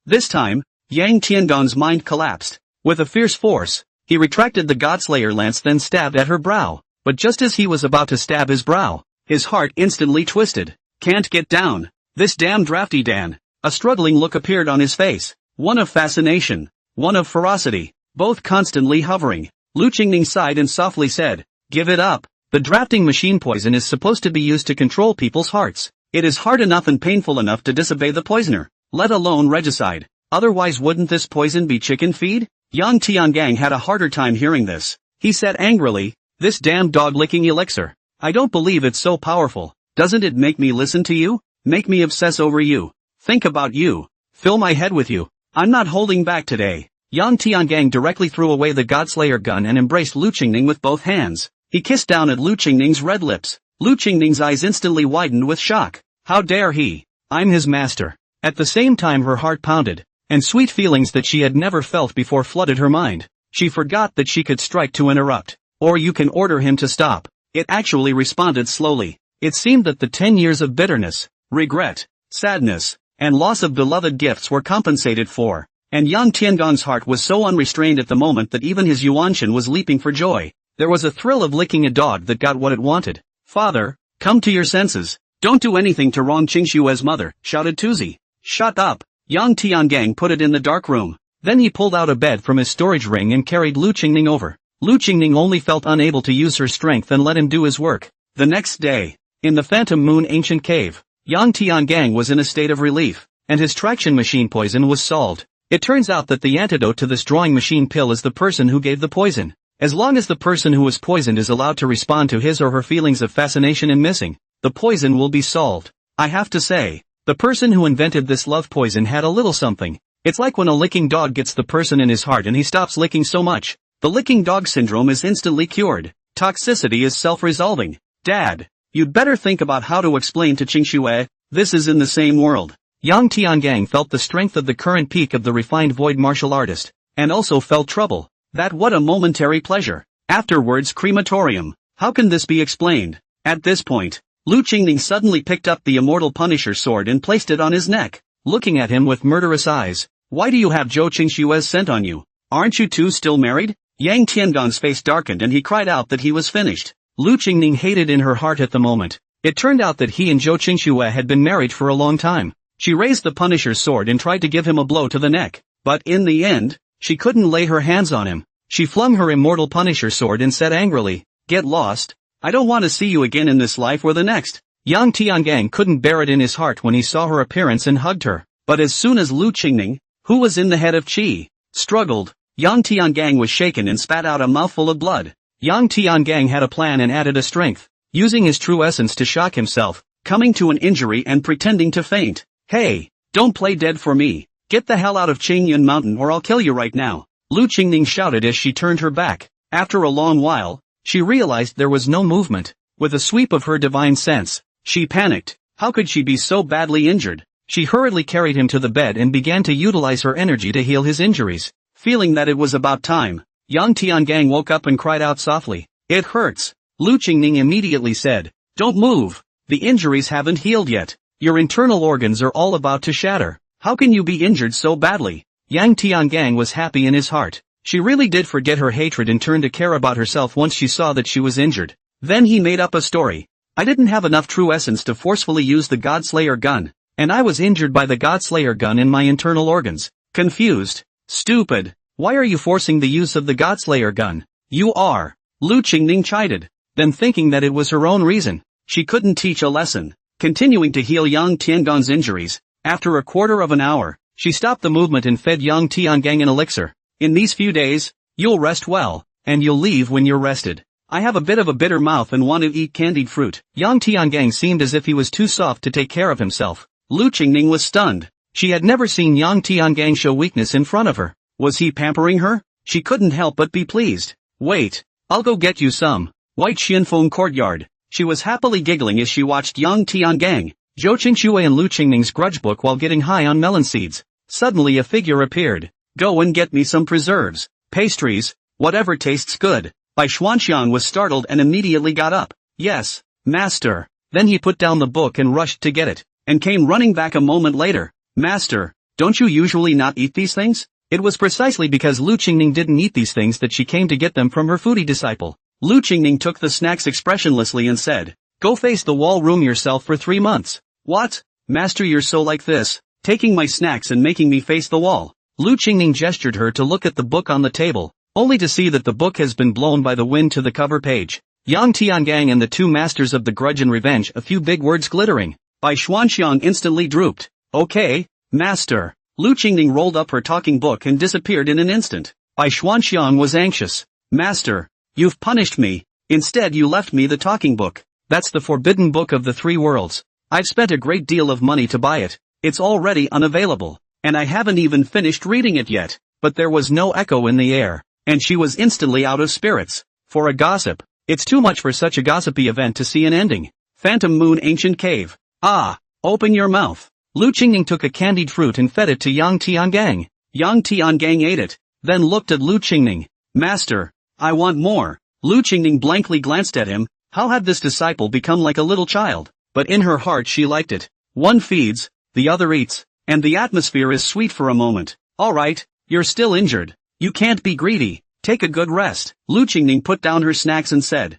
[SPEAKER 1] This time, Yang Tiangong's mind collapsed. With a fierce force, he retracted the Godslayer lance, then stabbed at her brow. But just as he was about to stab his brow, his heart instantly twisted. Can't get down. This damn drafty Dan. A struggling look appeared on his face. One of fascination. One of ferocity. Both constantly hovering. Lu Qingning sighed and softly said, "Give it up. The drafting machine poison is supposed to be used to control people's hearts. It is hard enough and painful enough to disobey the poisoner, let alone regicide. Otherwise wouldn't this poison be chicken feed?" Yang Tiangang had a harder time hearing this. He said angrily, "This damn dog-licking elixir. I don't believe it's so powerful. Doesn't it make me listen to you? Make me obsess over you? Think about you? Fill my head with you? I'm not holding back today." Yang Tiangang directly threw away the Godslayer gun and embraced Lu Qingning with both hands. He kissed down at Lu Qingning's red lips. Lu Qingning's eyes instantly widened with shock. How dare he? I'm his master. At the same time her heart pounded, and sweet feelings that she had never felt before flooded her mind. She forgot that she could strike to interrupt. Or you can order him to stop. It actually responded slowly. It seemed that the 10 years of bitterness, regret, sadness, and loss of beloved gifts were compensated for. And Yang Tiangong's heart was so unrestrained at the moment that even his Yuanshan was leaping for joy. There was a thrill of licking a dog that got what it wanted. "Father, come to your senses. Don't do anything to wrong Qingshue's mother," shouted Tuzi. "Shut up." Yang Tiangang put it in the dark room. Then he pulled out a bed from his storage ring and carried Lu Qingning over. Lu Qingning only felt unable to use her strength and let him do his work. The next day, in the Phantom Moon ancient cave, Yang Tiangang was in a state of relief, and his traction machine poison was solved. It turns out that the antidote to this drawing machine pill is the person who gave the poison. As long as the person who was poisoned is allowed to respond to his or her feelings of fascination and missing, the poison will be solved. I have to say, the person who invented this love poison had a little something. It's like when a licking dog gets the person in his heart and he stops licking so much. The licking dog syndrome is instantly cured. Toxicity is self-resolving. Dad, you'd better think about how to explain to Qingxue, this is in the same world. Yang Tiangang felt the strength of the current peak of the refined void martial artist, and also felt trouble. That what a momentary pleasure. Afterwards crematorium. How can this be explained? At this point, Lu Qingning suddenly picked up the immortal Punisher sword and placed it on his neck, looking at him with murderous eyes. "Why do you have Zhou Qingshue's scent on you? Aren't you two still married?" Yang Tiangong's face darkened and he cried out that he was finished. Lu Qingning hated in her heart at the moment. It turned out that he and Zhou Qingxue had been married for a long time. She raised the Punisher's sword and tried to give him a blow to the neck, but in the end, she couldn't lay her hands on him. She flung her immortal Punisher sword and said angrily, "Get lost. I don't want to see you again in this life or the next." Yang Tiangang couldn't bear it in his heart when he saw her appearance and hugged her. But as soon as Lu Qingning, who was in the head of Qi, struggled, Yang Tiangang was shaken and spat out a mouthful of blood. Yang Tiangang had a plan and added a strength, using his true essence to shock himself, coming to an injury and pretending to faint. "Hey, don't play dead for me. Get the hell out of Qingyun Mountain or I'll kill you right now," Lu Qingning shouted as she turned her back. After a long while, she realized there was no movement. With a sweep of her divine sense, she panicked. How could she be so badly injured? She hurriedly carried him to the bed and began to utilize her energy to heal his injuries. Feeling that it was about time, Yang Tiangang woke up and cried out softly, "It hurts." Lu Qingning immediately said, "Don't move. The injuries haven't healed yet. Your internal organs are all about to shatter. How can you be injured so badly?" Yang Tiangang was happy in his heart. She really did forget her hatred and turned to care about herself once she saw that she was injured. Then he made up a story. "I didn't have enough true essence to forcefully use the Godslayer gun, and I was injured by the Godslayer gun in my internal organs." Confused. "Stupid. Why are you forcing the use of the Godslayer gun? You are." Lu Qingning chided. Then thinking that it was her own reason, she couldn't teach a lesson. Continuing to heal Yang Tiangong's injuries, after a quarter of an hour, she stopped the movement and fed Yang Tiangang an elixir. "In these few days, you'll rest well, and you'll leave when you're rested. I have a bit of a bitter mouth and want to eat candied fruit." Yang Tiangang seemed as if he was too soft to take care of himself. Lu Qingning was stunned. She had never seen Yang Tiangang show weakness in front of her. Was he pampering her? She couldn't help but be pleased. "Wait, I'll go get you some." White Xianfeng courtyard. She was happily giggling as she watched Yang Tiangang, Zhou Qingxue and Lu Qingning's grudge book while getting high on melon seeds. Suddenly a figure appeared. "Go and get me some preserves, pastries, whatever tastes good." Bai Xuanxiang was startled and immediately got up. "Yes, master." Then he put down the book and rushed to get it, and came running back a moment later. "Master, Don't you usually not eat these things? It was precisely because Lu Qingning didn't eat these things that she came to get them from her foodie disciple. Lu Qingning took the snacks expressionlessly and said, "Go face the wall, room yourself for 3 months. What? Master, you're so like this, taking my snacks and making me face the wall." Lu Qingning gestured her to look at the book on the table, only to see that the book has been blown by the wind to the cover page. Yang Tiangang and the two masters of the grudge and revenge, a few big words glittering. Bai Xuanxiang instantly drooped. "Okay, master." Lu Qingning rolled up her talking book and disappeared in an instant. Bai Xuanxiang was anxious. "Master, you've punished me. Instead you left me the talking book. That's the forbidden book of the 3 worlds. I've spent a great deal of money to buy it. It's already unavailable, and I haven't even finished reading it yet." But there was no echo in the air, and she was instantly out of spirits. For a gossip, it's too much for such a gossipy event to see an ending. Phantom Moon Ancient Cave. "Ah, open your mouth." Lu Qingning took a candied fruit and fed it to Yang Tiangang. Yang Tiangang ate it, then looked at Lu Qingning. "Master, I want more." Lu Qingning blankly glanced at him. How had this disciple become like a little child? But in her heart she liked it. One feeds, the other eats, and the atmosphere is sweet for a moment. "Alright, you're still injured. You can't be greedy. Take a good rest." Lu Qingning put down her snacks and said,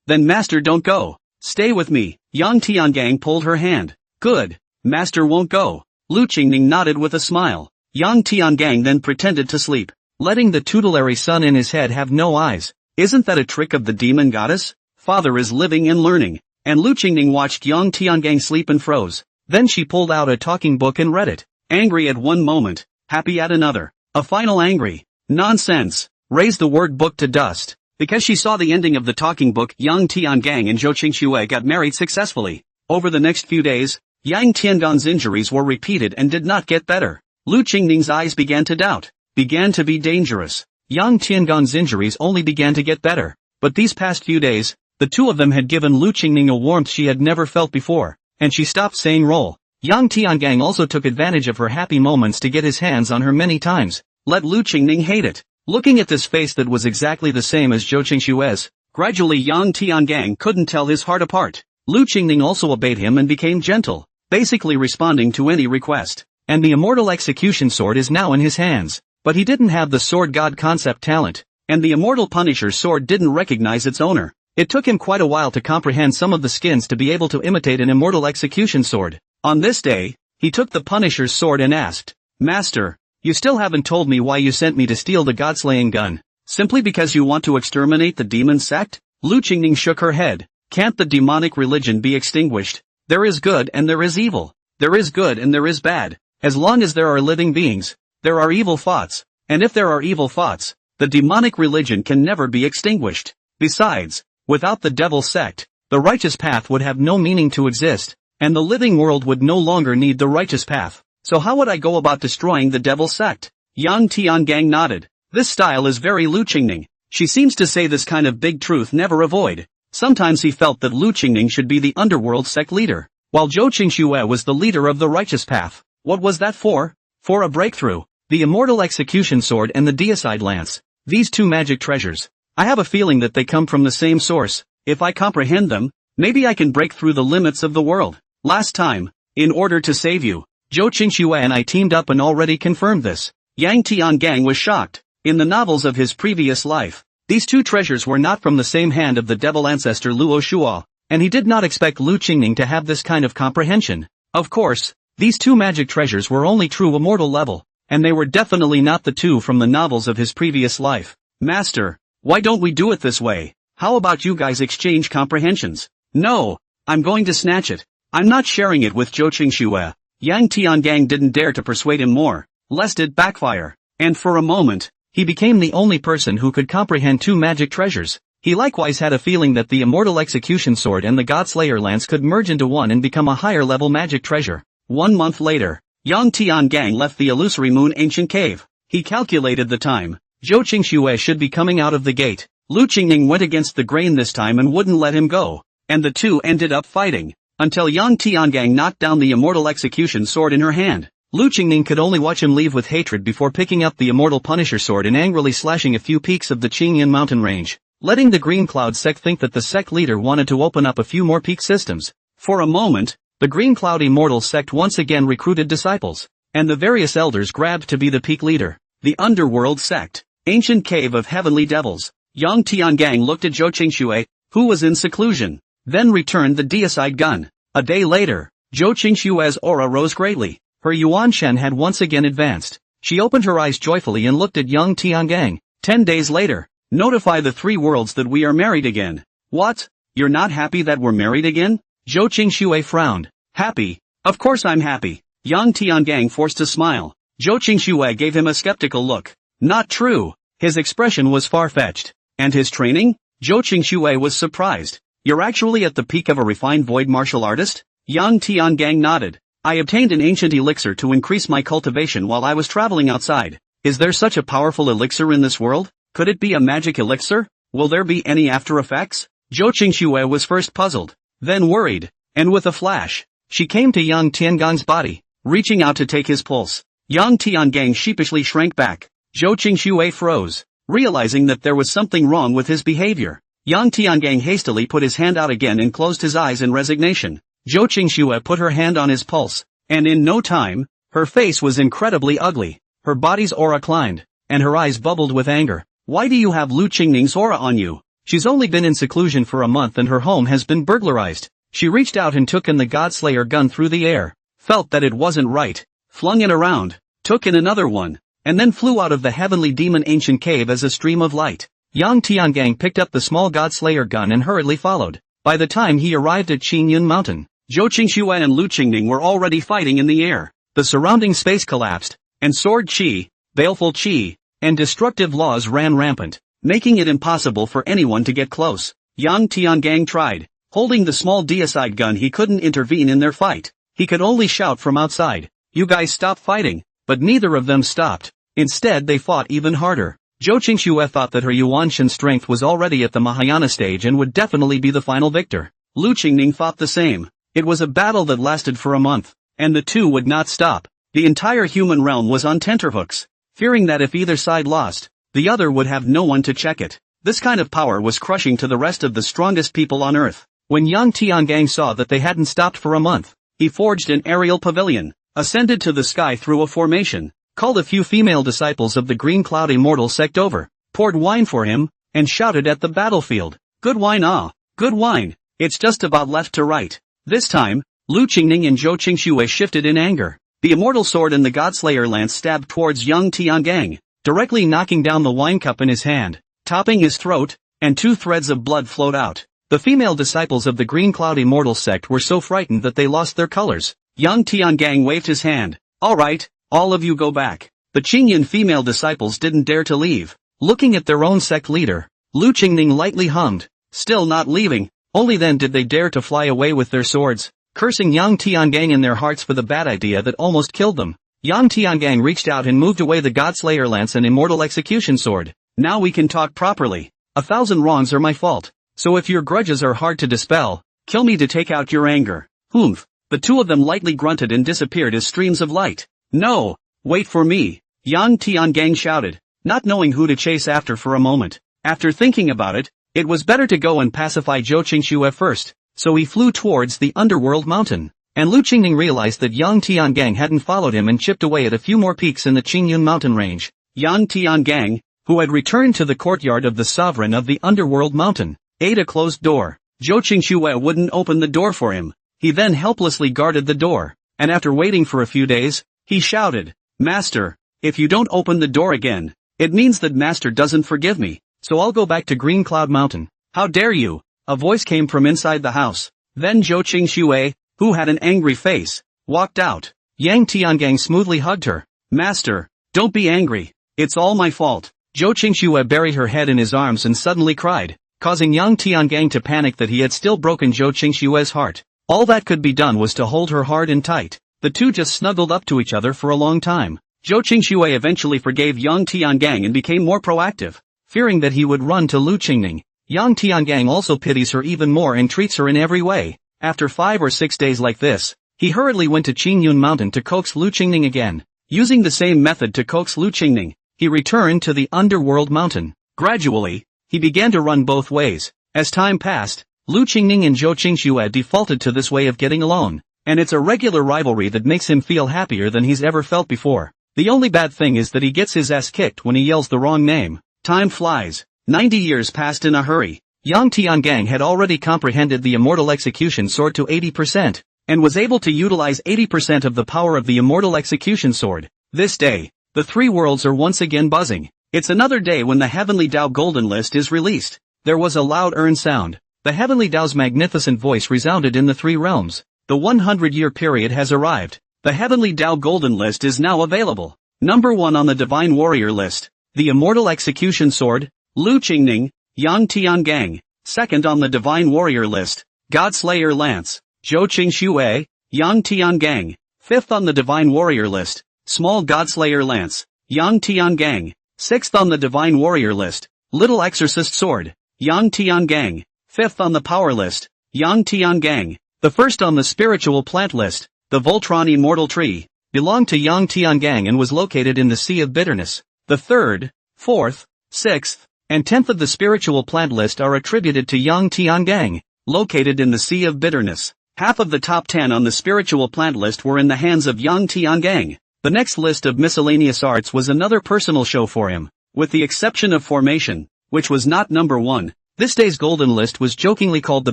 [SPEAKER 1] Then master, don't go. Stay with me." Yang Tiangang pulled her hand. "Good. Master won't go." Lu Qingning nodded with a smile. Yang Tiangang then pretended to sleep, letting the tutelary sun in his head have no eyes. Isn't that a trick of the demon goddess? Father is living and learning. And Lu Qingning watched Yang Tiangang sleep and froze. Then she pulled out a talking book and read it. Angry at one moment, happy at another. A final angry. Nonsense. Raise the word book to dust. Because she saw the ending of the talking book, Yang Tiangang and Zhou Qingxue got married successfully. Over the next few days, Yang Tiangang's injuries were repeated and did not get better. Lu Qingning's eyes began to doubt, began to be dangerous. Yang Tiangang's injuries only began to get better. But these past few days, the two of them had given Lu Qingning a warmth she had never felt before, and she stopped saying roll. Yang Tiangang also took advantage of her happy moments to get his hands on her many times. Let Lu Qingning hate it. Looking at this face that was exactly the same as Zhou Qingxue's, gradually Yang Tiangang couldn't tell his heart apart. Lu Qingning also obeyed him and became gentle, basically responding to any request. And the immortal execution sword is now in his hands. But he didn't have the sword god concept talent, and the immortal Punisher's sword didn't recognize its owner. It took him quite a while to comprehend some of the skins to be able to imitate an immortal execution sword. On this day, he took the Punisher's sword and asked, "Master, you still haven't told me why you sent me to steal the godslaying gun. Simply because you want to exterminate the demon sect?" Lu Qingning shook her head. "Can't the demonic religion be extinguished? There is good and there is evil. There is good and there is bad. As long as there are living beings, there are evil thoughts. And if there are evil thoughts, the demonic religion can never be extinguished. Besides, without the devil sect, the righteous path would have no meaning to exist, and the living world would no longer need the righteous path. So how would I go about destroying the devil sect?" Yang Tiangang nodded. This style is very Lu Qingning. She seems to say this kind of big truth never avoid. Sometimes he felt that Lu Qingning should be the underworld sect leader, while Zhou Qingxue was the leader of the righteous path. What was that for? For a breakthrough. The immortal execution sword and the deicide lance. These two magic treasures. I have a feeling that they come from the same source. If I comprehend them, maybe I can break through the limits of the world. Last time, in order to save you, Zhou Qingxue and I teamed up and already confirmed this. Yang Tiangang was shocked. In the novels of his previous life, these two treasures were not from the same hand of the devil ancestor Luo Shuo, and he did not expect Lu Qingning to have this kind of comprehension. Of course, these two magic treasures were only true immortal level, and they were definitely not the two from the novels of his previous life. "Master, why don't we do it this way? How about you guys exchange comprehensions?" "No, I'm going to snatch it. I'm not sharing it with Zhou Qingxue." Yang Tiangang didn't dare to persuade him more, lest it backfire, and for a moment, he became the only person who could comprehend two magic treasures. He likewise had a feeling that the immortal execution sword and the Godslayer lance could merge into one and become a higher level magic treasure. 1 month later, Yang Tiangang left the illusory moon ancient cave. He calculated the time. Zhou Qingxue should be coming out of the gate. Lu Qingning went against the grain this time and wouldn't let him go, and the two ended up fighting, until Yang Tiangang knocked down the immortal execution sword in her hand. Lu Qingning could only watch him leave with hatred before picking up the immortal Punisher sword and angrily slashing a few peaks of the Qingyan mountain range, letting the Green Cloud sect think that the sect leader wanted to open up a few more peak systems. For a moment, the Green Cloud Immortal sect once again recruited disciples. and the various elders grabbed to be the peak leader. The underworld sect. Ancient cave of heavenly devils. Yang Tiangang looked at Zhou Qingxue, who was in seclusion, then returned the deicide gun. A day later, Zhou Qingxue's aura rose greatly. Her Yuan Shen had once again advanced. She opened her eyes joyfully and looked at Yang Tiangang. 10 days later. Notify the 3 worlds that we are married again. What? You're not happy that we're married again? Zhou Qingxue frowned. Happy? Of course I'm happy. Yang Tiangang forced a smile. Zhou Qingxue gave him a skeptical look. Not true. His expression was far-fetched. And his training? Zhou Qingxue was surprised. You're actually at the peak of a refined void martial artist? Yang Tiangang nodded. I obtained an ancient elixir to increase my cultivation while I was traveling outside. Is there such a powerful elixir in this world? Could it be a magic elixir? Will there be any after effects? Zhou Qingxue was first puzzled, then worried, and with a flash, she came to Yang Tiangang's body, reaching out to take his pulse. Yang Tiangang sheepishly shrank back. Zhou Qingxue froze, realizing that there was something wrong with his behavior. Yang Tiangang hastily put his hand out again and closed his eyes in resignation. Zhou Qingxue put her hand on his pulse, and in no time, her face was incredibly ugly. Her body's aura climbed, and her eyes bubbled with anger. Why do you have Lu Qingning's aura on you? She's only been in seclusion for a month and her home has been burglarized. She reached out and took in the Godslayer gun through the air, felt that it wasn't right, flung it around, took in another one, and then flew out of the heavenly demon ancient cave as a stream of light. Yang Tiangang picked up the small Godslayer gun and hurriedly followed. By the time he arrived at Qingyun Mountain, Zhou Qingxue and Lu Qingning were already fighting in the air. The surrounding space collapsed, and sword qi, baleful qi, and destructive laws ran rampant, making it impossible for anyone to get close. Yang Tiangang tried. Holding the small deicide gun, he couldn't intervene in their fight. He could only shout from outside, "You guys stop fighting," but neither of them stopped. Instead they fought even harder. Zhou Qingxue thought that her Yuanshan strength was already at the Mahayana stage and would definitely be the final victor. Lu Qingning thought the same. It was a battle that lasted for a month, and the two would not stop. The entire human realm was on tenterhooks, fearing that if either side lost, the other would have no one to check it. This kind of power was crushing to the rest of the strongest people on earth. When Yang Tiangang saw that they hadn't stopped for a month, he forged an aerial pavilion, ascended to the sky through a formation, called a few female disciples of the Green Cloud Immortal sect over, poured wine for him, and shouted at the battlefield, "Good wine, ah, good wine, it's just about left to right." This time, Lu Qingning and Zhou Qingxue shifted in anger. The immortal sword and the Godslayer lance stabbed towards Yang Tiangang, directly knocking down the wine cup in his hand, topping his throat, and 2 threads of blood flowed out. The female disciples of the Green Cloud Immortal sect were so frightened that they lost their colors. Yang Tiangang waved his hand. "All right, all of you go back." The Qingyan female disciples didn't dare to leave. Looking at their own sect leader, Lu Qingning lightly hummed, still not leaving. Only then did they dare to fly away with their swords, cursing Yang Tiangang in their hearts for the bad idea that almost killed them. Yang Tiangang reached out and moved away the Godslayer lance and immortal execution sword. "Now we can talk properly. 1,000 wrongs are my fault. So if your grudges are hard to dispel, kill me to take out your anger." "Humph." The two of them lightly grunted and disappeared as streams of light. "No, wait for me," Yang Tiangang shouted, not knowing who to chase after for a moment. After thinking about it, it was better to go and pacify Zhou Qingxue first, so he flew towards the underworld mountain. And Lu Qingning realized that Yang Tiangang hadn't followed him and chipped away at a few more peaks in the Qingyun mountain range. Yang Tiangang, who had returned to the courtyard of the sovereign of the underworld mountain, ate a closed door. Zhou Qingxue wouldn't open the door for him. He then helplessly guarded the door, and after waiting for a few days, he shouted, "Master, if you don't open the door again, it means that Master doesn't forgive me, so I'll go back to Green Cloud Mountain." "How dare you?" a voice came from inside the house. Then Zhou Qingxue, who had an angry face, walked out. Yang Tiangang smoothly hugged her. "Master, don't be angry, it's all my fault." Zhou Qingxue buried her head in his arms and suddenly cried, causing Yang Tiangang to panic that he had still broken Zhou Qingxue's heart. All that could be done was to hold her hard and tight. The two just snuggled up to each other for a long time. Zhou Qingxue eventually forgave Yang Tiangang and became more proactive, fearing that he would run to Lu Qingning. Yang Tiangang also pities her even more and treats her in every way. After 5 or 6 days like this, he hurriedly went to Qingyun Mountain to coax Lu Qingning again. Using the same method to coax Lu Qingning, he returned to the underworld mountain. Gradually, he began to run both ways. As time passed, Lu Qingning and Zhou Qingxue defaulted to this way of getting along. and it's a regular rivalry that makes him feel happier than he's ever felt before. The only bad thing is that he gets his ass kicked when he yells the wrong name. Time flies. 90 years passed in a hurry. Yang Tiangang had already comprehended the immortal execution sword to 80%, and was able to utilize 80% of the power of the immortal execution sword. This day, the three worlds are once again buzzing. It's another day when the Heavenly Tao Golden List is released. There was a loud sound. The Heavenly Tao's magnificent voice resounded in the three realms. The 100-year period has arrived. The Heavenly Tao Golden List is now available. Number 1 on the Divine Warrior list. The Immortal Execution Sword, Lu Qingning, Yang Tiangang. Second on the Divine Warrior list. Godslayer Lance, Zhou Qingxue, Yang Tiangang. Fifth on the Divine Warrior list. Small Godslayer Lance, Yang Tiangang. Sixth on the Divine Warrior list. Little Exorcist Sword, Yang Tiangang. Fifth on the Power list. Yang Tiangang. The first on the Spiritual Plant list. The Voltron Immortal Tree, belonged to Yang Tiangang and was located in the Sea of Bitterness. The third, fourth, sixth, and 10th of the Spiritual Plant list are attributed to Yang Tiangang, located in the Sea of Bitterness. Half of the top 10 on the Spiritual Plant list were in the hands of Yang Tiangang. The next list of miscellaneous arts was another personal show for him, with the exception of Formation, which was not number 1. This day's golden list was jokingly called the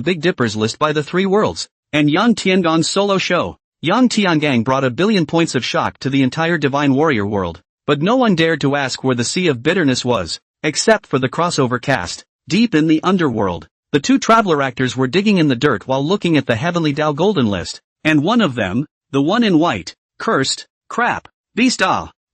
[SPEAKER 1] Big Dipper's list by the three worlds, and Yang Tiangang's solo show. Yang Tiangang brought a billion points of shock to the entire Divine Warrior world, but no one dared to ask where the Sea of Bitterness was, except for the crossover cast. Deep in the underworld, the two traveler actors were digging in the dirt while looking at the Heavenly Tao Golden List, and one of them, the one in white, cursed, "Crap, beast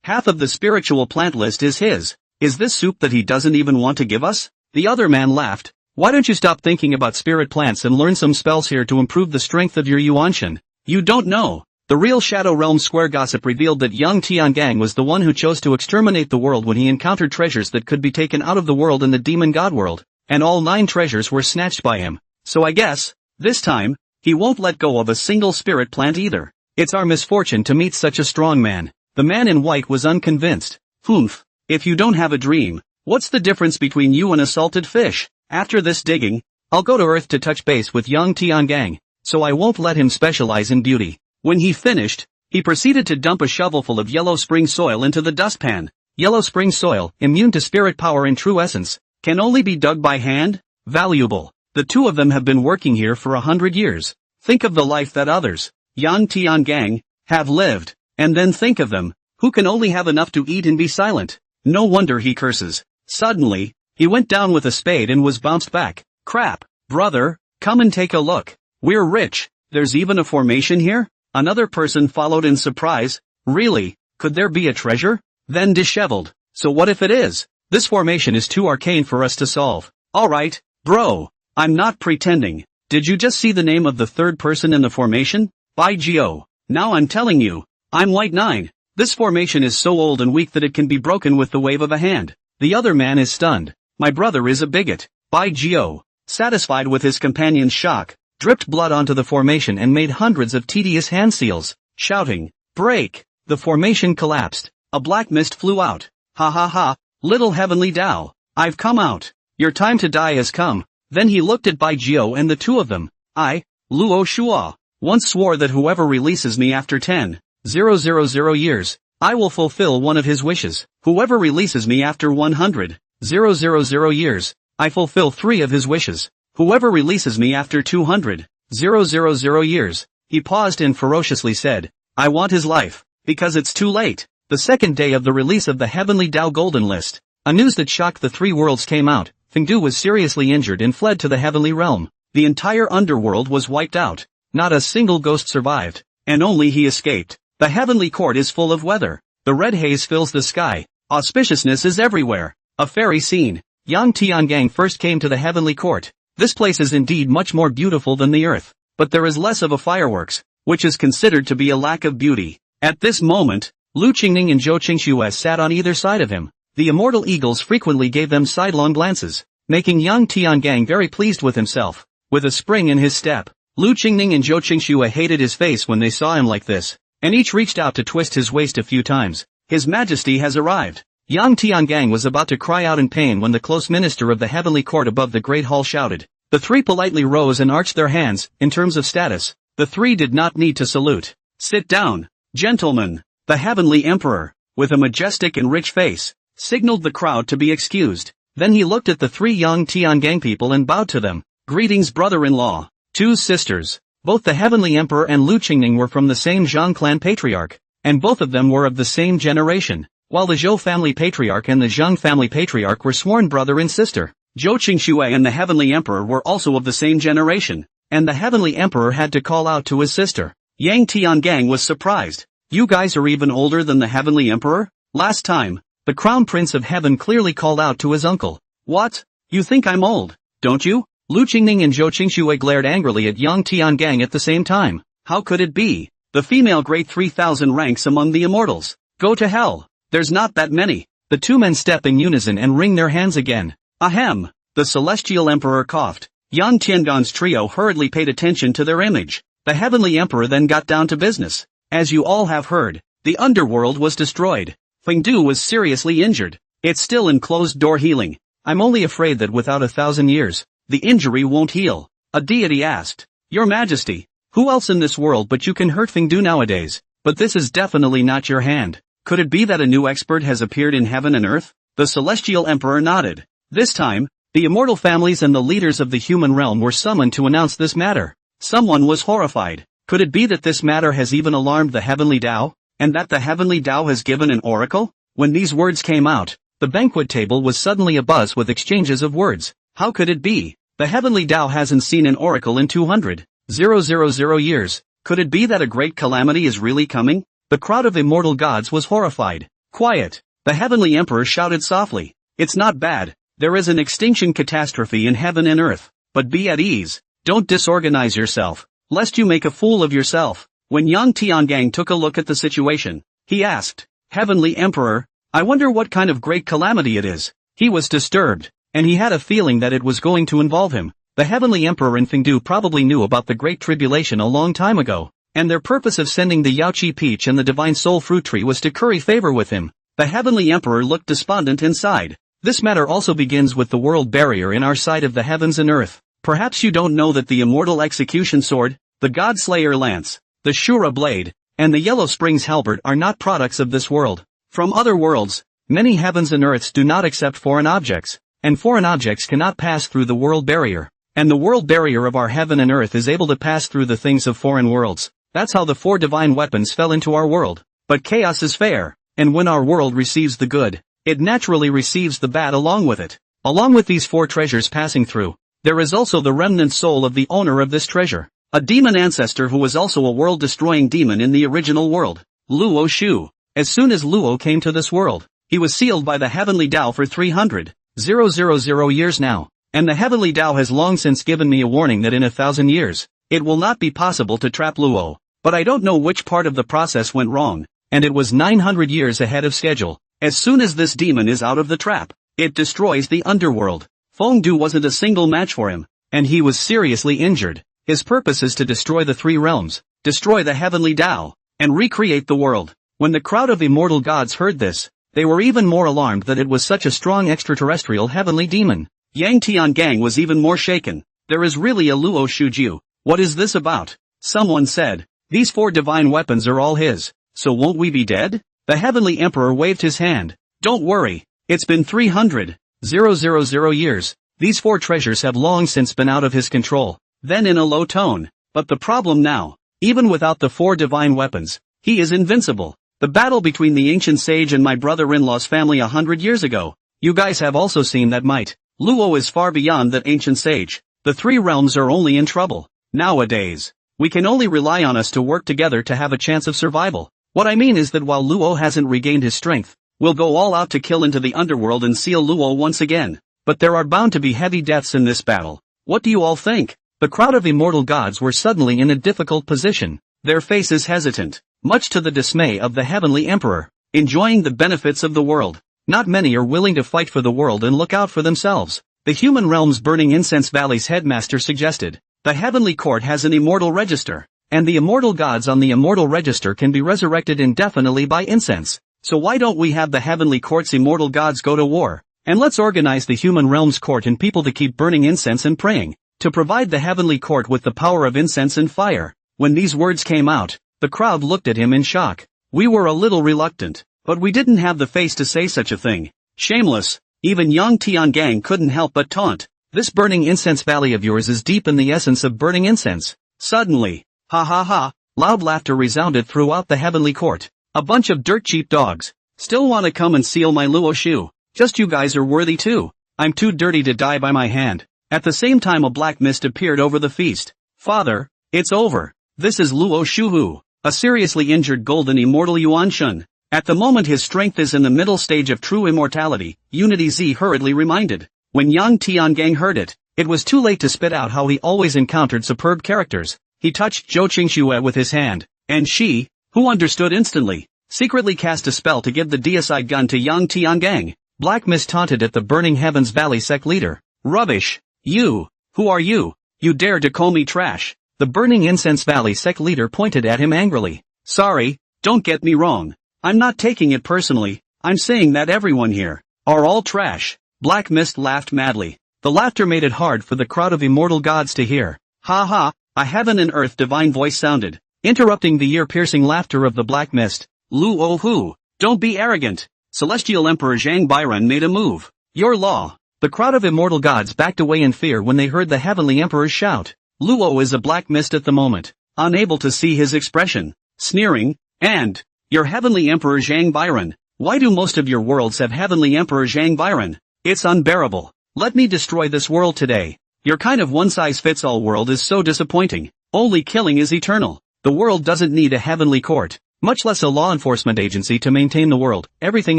[SPEAKER 1] half of the Spiritual Plant list is his. Is this soup that he doesn't even want to give us?" The other man laughed. "Why don't you stop thinking about spirit plants and learn some spells here to improve the strength of your Yuanshan? You don't know." The real Shadow Realm Square gossip revealed that Yang Tiangang was the one who chose to exterminate the world when he encountered treasures that could be taken out of the world in the demon god world, and all 9 treasures were snatched by him. So I guess, this time, he won't let go of a single spirit plant either. It's our misfortune to meet such a strong man. The man in white was unconvinced. "Humph, if you don't have a dream, what's the difference between you and a salted fish? After this digging, I'll go to Earth to touch base with Yang Tiangang, so I won't let him specialize in beauty." When he finished, he proceeded to dump a shovelful of yellow spring soil into the dustpan. Yellow spring soil, immune to spirit power in true essence, can only be dug by hand? Valuable. The two of them have been working here for 100 years. Think of the life that others, Yang Tiangang, have lived, and then think of them, who can only have enough to eat and be silent. No wonder he curses. Suddenly, he went down with a spade and was bounced back. "Crap, brother, come and take a look. We're rich. There's even a formation here?" Another person followed in surprise. "Really? Could there be a treasure?" Then disheveled. "So what if it is? This formation is too arcane for us to solve." "Alright, bro. I'm not pretending. Did you just see the name of the third person in the formation? Bai Geo. Now I'm telling you, I'm White 9. This formation is so old and weak that it can be broken with the wave of a hand." The other man is stunned. "My brother is a bigot." Bai Geo, satisfied with his companion's shock, dripped blood onto the formation and made hundreds of tedious hand seals, shouting, "Break!" The formation collapsed. A black mist flew out. "Ha ha ha, little Heavenly Tao, I've come out. Your time to die has come." Then he looked at Bai Jiao and the two of them. "I, Luo Shua, once swore that whoever releases me after 10,000 years, I will fulfill one of his wishes. Whoever releases me after 100,000 years, I fulfill 3 of his wishes. Whoever releases me after 200,000 years," he paused and ferociously said, "I want his life, because it's too late." The second day of the release of the Heavenly Tao Golden List, a news that shocked the three worlds came out. Fengdu was seriously injured and fled to the Heavenly Realm. The entire underworld was wiped out. Not a single ghost survived, and only he escaped. The Heavenly Court is full of weather. The red haze fills the sky. Auspiciousness is everywhere. A fairy scene. Yang Tiangang first came to the Heavenly Court. This place is indeed much more beautiful than the earth, but there is less of a fireworks, which is considered to be a lack of beauty. At this moment, Lu Qingning and Zhou Qingxue sat on either side of him. The immortal eagles frequently gave them sidelong glances, making Yang Tiangang very pleased with himself. With a spring in his step, Lu Qingning and Zhou Qingxue hated his face when they saw him like this, and each reached out to twist his waist a few times. His Majesty has arrived. Yang Tiangang was about to cry out in pain when the close minister of the Heavenly Court above the Great Hall shouted. The three politely rose and arched their hands, in terms of status. The three did not need to salute. "Sit down, gentlemen." The Heavenly Emperor, with a majestic and rich face, signaled the crowd to be excused. Then he looked at the three young Tiangang people and bowed to them. "Greetings, brother-in-law." Two sisters. Both the Heavenly Emperor and Lu Qingning were from the same Zhang clan patriarch, and both of them were of the same generation, while the Zhou family patriarch and the Zhang family patriarch were sworn brother and sister. Zhou Qingxue and the Heavenly Emperor were also of the same generation, and the Heavenly Emperor had to call out to his sister. Yang Tiangang was surprised. "You guys are even older than the Heavenly Emperor?" Last time, the Crown Prince of Heaven clearly called out to his uncle. "What? You think I'm old, don't you?" Lu Qingning and Zhou Qingxue glared angrily at Yang Tiangang at the same time. How could it be? The female great 3,000 ranks among the immortals. Go to hell. There's not that many. The two men step in unison and wring their hands again. Ahem. The Celestial Emperor coughed. Yang Tiangong's trio hurriedly paid attention to their image. The Heavenly Emperor then got down to business. As you all have heard, the underworld was destroyed. Fengdu was seriously injured. It's still in closed-door healing. I'm only afraid that without 1,000 years, the injury won't heal. A deity asked. Your Majesty, who else in this world but you can hurt Fengdu nowadays? But this is definitely not your hand. Could it be that a new expert has appeared in heaven and earth? The Celestial Emperor nodded. This time, the immortal families and the leaders of the human realm were summoned to announce this matter. Someone was horrified. Could it be that this matter has even alarmed the Heavenly Tao, and that the Heavenly Tao has given an oracle? When these words came out, the banquet table was suddenly abuzz with exchanges of words. How could it be? The Heavenly Tao hasn't seen an oracle in 200,000 years. Could it be that a great calamity is really coming? The crowd of immortal gods was horrified. Quiet! The Heavenly Emperor shouted softly. It's not bad. There is an extinction catastrophe in heaven and earth. But be at ease. Don't disorganize yourself, lest you make a fool of yourself. When Yang Tiangang took a look at the situation, he asked, Heavenly Emperor, I wonder what kind of great calamity it is. He was disturbed, and he had a feeling that it was going to involve him. The Heavenly Emperor and Fengdu probably knew about the Great Tribulation a long time ago, and their purpose of sending the Yaoqi Peach and the Divine Soul Fruit Tree was to curry favor with him. The Heavenly Emperor looked despondent inside. This matter also begins with the world barrier in our side of the heavens and earth. Perhaps you don't know that the immortal execution sword, the God-Slayer lance, the Shura blade, and the Yellow Springs halberd are not products of this world. From other worlds, many heavens and earths do not accept foreign objects, and foreign objects cannot pass through the world barrier. And the world barrier of our heaven and earth is able to pass through the things of foreign worlds. That's how the 4 divine weapons fell into our world. But chaos is fair, and when our world receives the good, it naturally receives the bad along with it. Along with these 4 treasures passing through, there is also the remnant soul of the owner of this treasure, a demon ancestor who was also a world-destroying demon in the original world, Luo Shu. As soon as Luo came to this world, he was sealed by the Heavenly Tao for 300,000 years now, and the Heavenly Tao has long since given me a warning that in 1,000 years, it will not be possible to trap Luo. But I don't know which part of the process went wrong, and it was 900 years ahead of schedule. As soon as this demon is out of the trap, it destroys the underworld. Fengdu wasn't a single match for him, and he was seriously injured. His purpose is to destroy the 3 realms, destroy the Heavenly Tao, and recreate the world. When the crowd of immortal gods heard this, they were even more alarmed that it was such a strong extraterrestrial heavenly demon. Yang Tiangang was even more shaken. There is really a Luo Shujiu. What is this about? Someone said. These 4 divine weapons are all his, so won't we be dead? The Heavenly Emperor waved his hand. Don't worry, it's been 300,000 years. These 4 treasures have long since been out of his control. Then in a low tone, but the problem now, even without the 4 divine weapons, he is invincible. The battle between the ancient sage and my brother-in-law's family 100 years ago, you guys have also seen that might. Luo is far beyond that ancient sage. The 3 realms are only in trouble. Nowadays, we can only rely on us to work together to have a chance of survival. What I mean is that while Luo hasn't regained his strength, we'll go all out to kill into the underworld and seal Luo once again. But there are bound to be heavy deaths in this battle. What do you all think? The crowd of immortal gods were suddenly in a difficult position. Their faces hesitant, much to the dismay of the Heavenly Emperor, enjoying the benefits of the world. Not many are willing to fight for the world and look out for themselves. The human realm's Burning Incense Valley's headmaster suggested, the Heavenly Court has an immortal register, and the immortal gods on the immortal register can be resurrected indefinitely by incense. So why don't we have the Heavenly Court's immortal gods go to war, and let's organize the human realm's court and people to keep burning incense and praying, to provide the Heavenly Court with the power of incense and fire. When these words came out, the crowd looked at him in shock. We were a little reluctant, but we didn't have the face to say such a thing. Shameless. Even young Tiangang couldn't help but taunt. This burning incense valley of yours is deep in the essence of burning incense. Suddenly, ha ha ha, loud laughter resounded throughout the heavenly court. A bunch of dirt cheap dogs. Still wanna come and seal my Luo Shu? Just you guys are worthy too. I'm too dirty to die by my hand. At the same time a black mist appeared over the feast. Father, it's over. This is Luo Shuhu, a seriously injured golden immortal Yuan Shun. At the moment his strength is in the middle stage of true immortality, Unity Z hurriedly reminded. When Yang Tiangang heard it, it was too late to spit out how he always encountered superb characters. He touched Zhou Qingxue with his hand, and she, who understood instantly, secretly cast a spell to give the deicide gun to Yang Tiangang. Black Mist taunted at the Burning Heavens Valley sect leader. Rubbish! You! Who are you? You dare to call me trash? The Burning Incense Valley sect leader pointed at him angrily. Sorry, don't get me wrong. I'm not taking it personally, I'm saying that everyone here are all trash. Black Mist laughed madly. The laughter made it hard for the crowd of immortal gods to hear. Ha ha, a heaven and earth divine voice sounded, interrupting the ear-piercing laughter of the Black Mist. Luo Hu, don't be arrogant. Celestial Emperor Zhang Bairen made a move. Your law. The crowd of immortal gods backed away in fear when they heard the heavenly emperor's shout. Luo is a Black Mist at the moment, unable to see his expression, sneering, and, your heavenly emperor Zhang Bairen, why do most of your worlds have heavenly emperor Zhang Bairen? It's unbearable. Let me destroy this world today. Your kind of one-size-fits-all world is so disappointing. Only killing is eternal. The world doesn't need a heavenly court, much less a law enforcement agency to maintain the world. Everything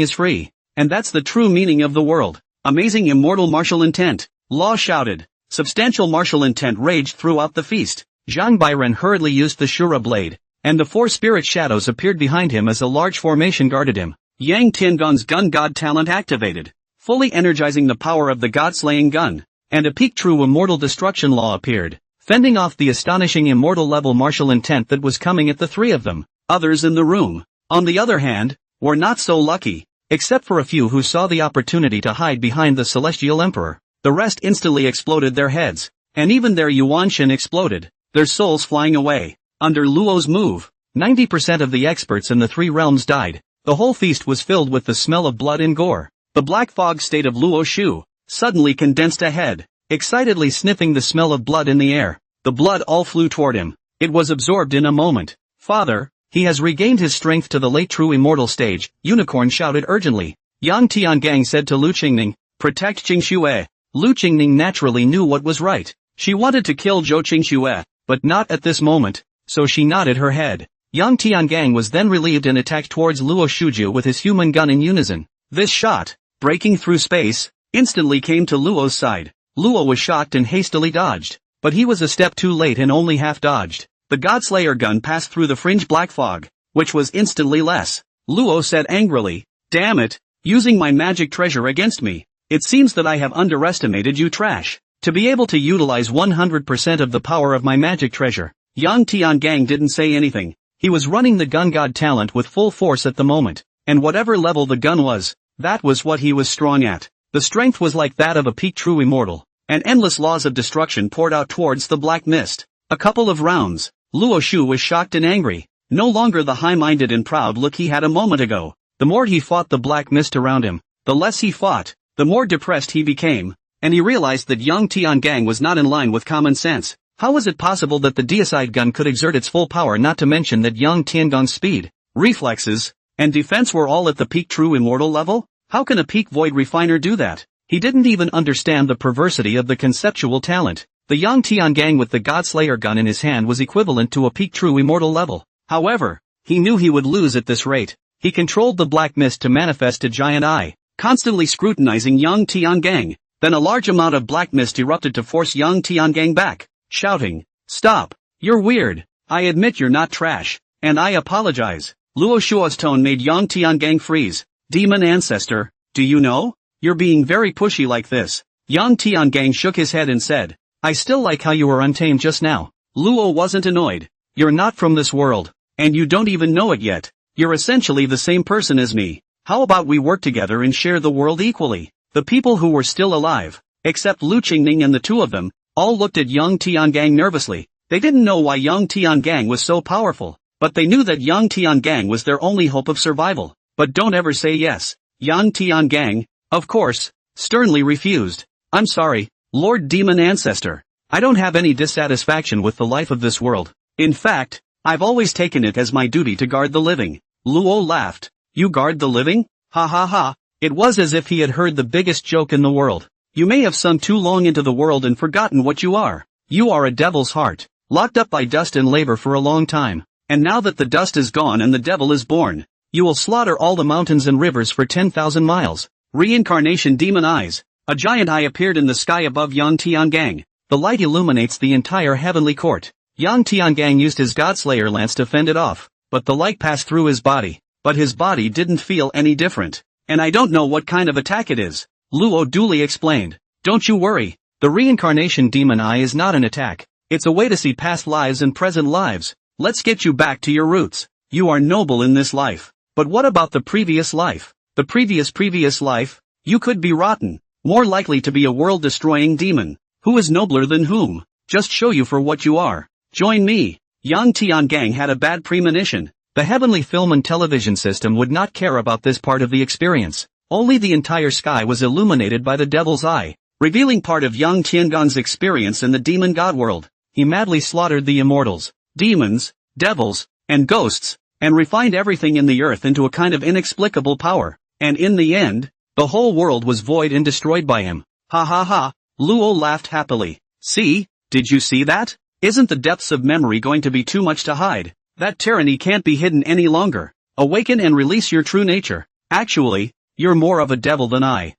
[SPEAKER 1] is free. And that's the true meaning of the world. Amazing immortal martial intent. Law shouted. Substantial martial intent raged throughout the feast. Zhang Bairen hurriedly used the Shura blade, and the four spirit shadows appeared behind him as a large formation guarded him. Yang Tiangong's gun god talent activated, fully energizing the power of the god-slaying gun, and a peak true immortal destruction law appeared, fending off the astonishing immortal level martial intent that was coming at the three of them. Others in the room, on the other hand, were not so lucky, except for a few who saw the opportunity to hide behind the Celestial Emperor. The rest instantly exploded their heads, and even their Yuanshin exploded, their souls flying away. Under Luo's move, 90% of the experts in the three realms died. The whole feast was filled with the smell of blood and gore. The black fog state of Luo Shu suddenly condensed ahead, excitedly sniffing the smell of blood in the air. The blood all flew toward him. It was absorbed in a moment. Father, he has regained his strength to the late true immortal stage, Unicorn shouted urgently. Yang Tiangang said to Lu Qingning, protect Qingxue. Lu Qingning naturally knew what was right. She wanted to kill Zhou Qingxue, but not at this moment, so she nodded her head. Yang Tiangang was then relieved and attacked towards Luo Shuju with his human gun in unison. This shot, breaking through space, instantly came to Luo's side. Luo was shocked and hastily dodged, but he was a step too late and only half dodged. The Godslayer gun passed through the fringe black fog, which was instantly less. Luo said angrily, damn it, using my magic treasure against me. It seems that I have underestimated you trash. To be able to utilize 100% of the power of my magic treasure. Yang Tiangang didn't say anything. He was running the gun god talent with full force at the moment, and whatever level the gun was, that was what he was strong at. The strength was like that of a peak true immortal, and endless laws of destruction poured out towards the black mist. A couple of rounds, Luo Shu was shocked and angry, no longer the high-minded and proud look he had a moment ago. The more he fought the black mist around him, the less he fought, the more depressed he became, and he realized that Yang Tiangang was not in line with common sense. How was it possible that the deicide gun could exert its full power, not to mention that Yang Tiangong's speed, reflexes, and defense were all at the peak true immortal level? How can a peak void refiner do that? He didn't even understand the perversity of the conceptual talent. The Yang Tiangang with the Godslayer gun in his hand was equivalent to a peak true immortal level. However, he knew he would lose at this rate. He controlled the black mist to manifest a giant eye, constantly scrutinizing Yang Tiangang. Then a large amount of black mist erupted to force Yang Tiangang back, shouting, stop, you're weird, I admit you're not trash, and I apologize. Luo Shua's tone made Yang Tiangang freeze. Demon ancestor, do you know? You're being very pushy like this. Yang Tiangang shook his head and said, I still like how you were untamed just now. Luo wasn't annoyed. You're not from this world, and you don't even know it yet. You're essentially the same person as me. How about we work together and share the world equally? The people who were still alive, except Lu Qingning and the two of them, all looked at Yang Tiangang nervously. They didn't know why Yang Tiangang was so powerful, but they knew that Yang Tiangang was their only hope of survival. But don't ever say yes. Yang Tiangang, of course, sternly refused. I'm sorry, Lord Demon Ancestor. I don't have any dissatisfaction with the life of this world. In fact, I've always taken it as my duty to guard the living. Luo laughed. You guard the living? Ha ha ha. It was as if he had heard the biggest joke in the world. You may have sunk too long into the world and forgotten what you are. You are a devil's heart, locked up by dust and labor for a long time. And now that the dust is gone and the devil is born, you will slaughter all the mountains and rivers for 10,000 miles. Reincarnation Demon Eyes. A giant eye appeared in the sky above Yang Tiangang. The light illuminates the entire heavenly court. Yang Tiangang used his Godslayer lance to fend it off, but the light passed through his body. But his body didn't feel any different. And I don't know what kind of attack it is. Luo duly explained. Don't you worry. The reincarnation demon eye is not an attack. It's a way to see past lives and present lives. Let's get you back to your roots. You are noble in this life. But what about the previous life? The previous life? You could be rotten. More likely to be a world-destroying demon. Who is nobler than whom? Just show you for what you are. Join me. Yang Tiangang had a bad premonition. The heavenly film and television system would not care about this part of the experience. Only the entire sky was illuminated by the devil's eye, revealing part of Yang Tiangang's experience in the demon god world. He madly slaughtered the immortals, demons, devils, and ghosts, and refined everything in the earth into a kind of inexplicable power. And in the end, the whole world was void and destroyed by him. Ha ha ha, Luo laughed happily. See, did you see that? Isn't the depths of memory going to be too much to hide? That tyranny can't be hidden any longer. Awaken and release your true nature. Actually, you're more of a devil than I,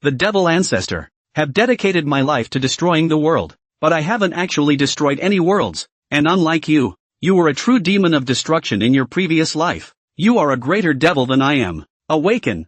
[SPEAKER 1] the devil ancestor, have dedicated my life to destroying the world. But I haven't actually destroyed any worlds. And unlike you, you were a true demon of destruction in your previous life. You are a greater devil than I am. Awaken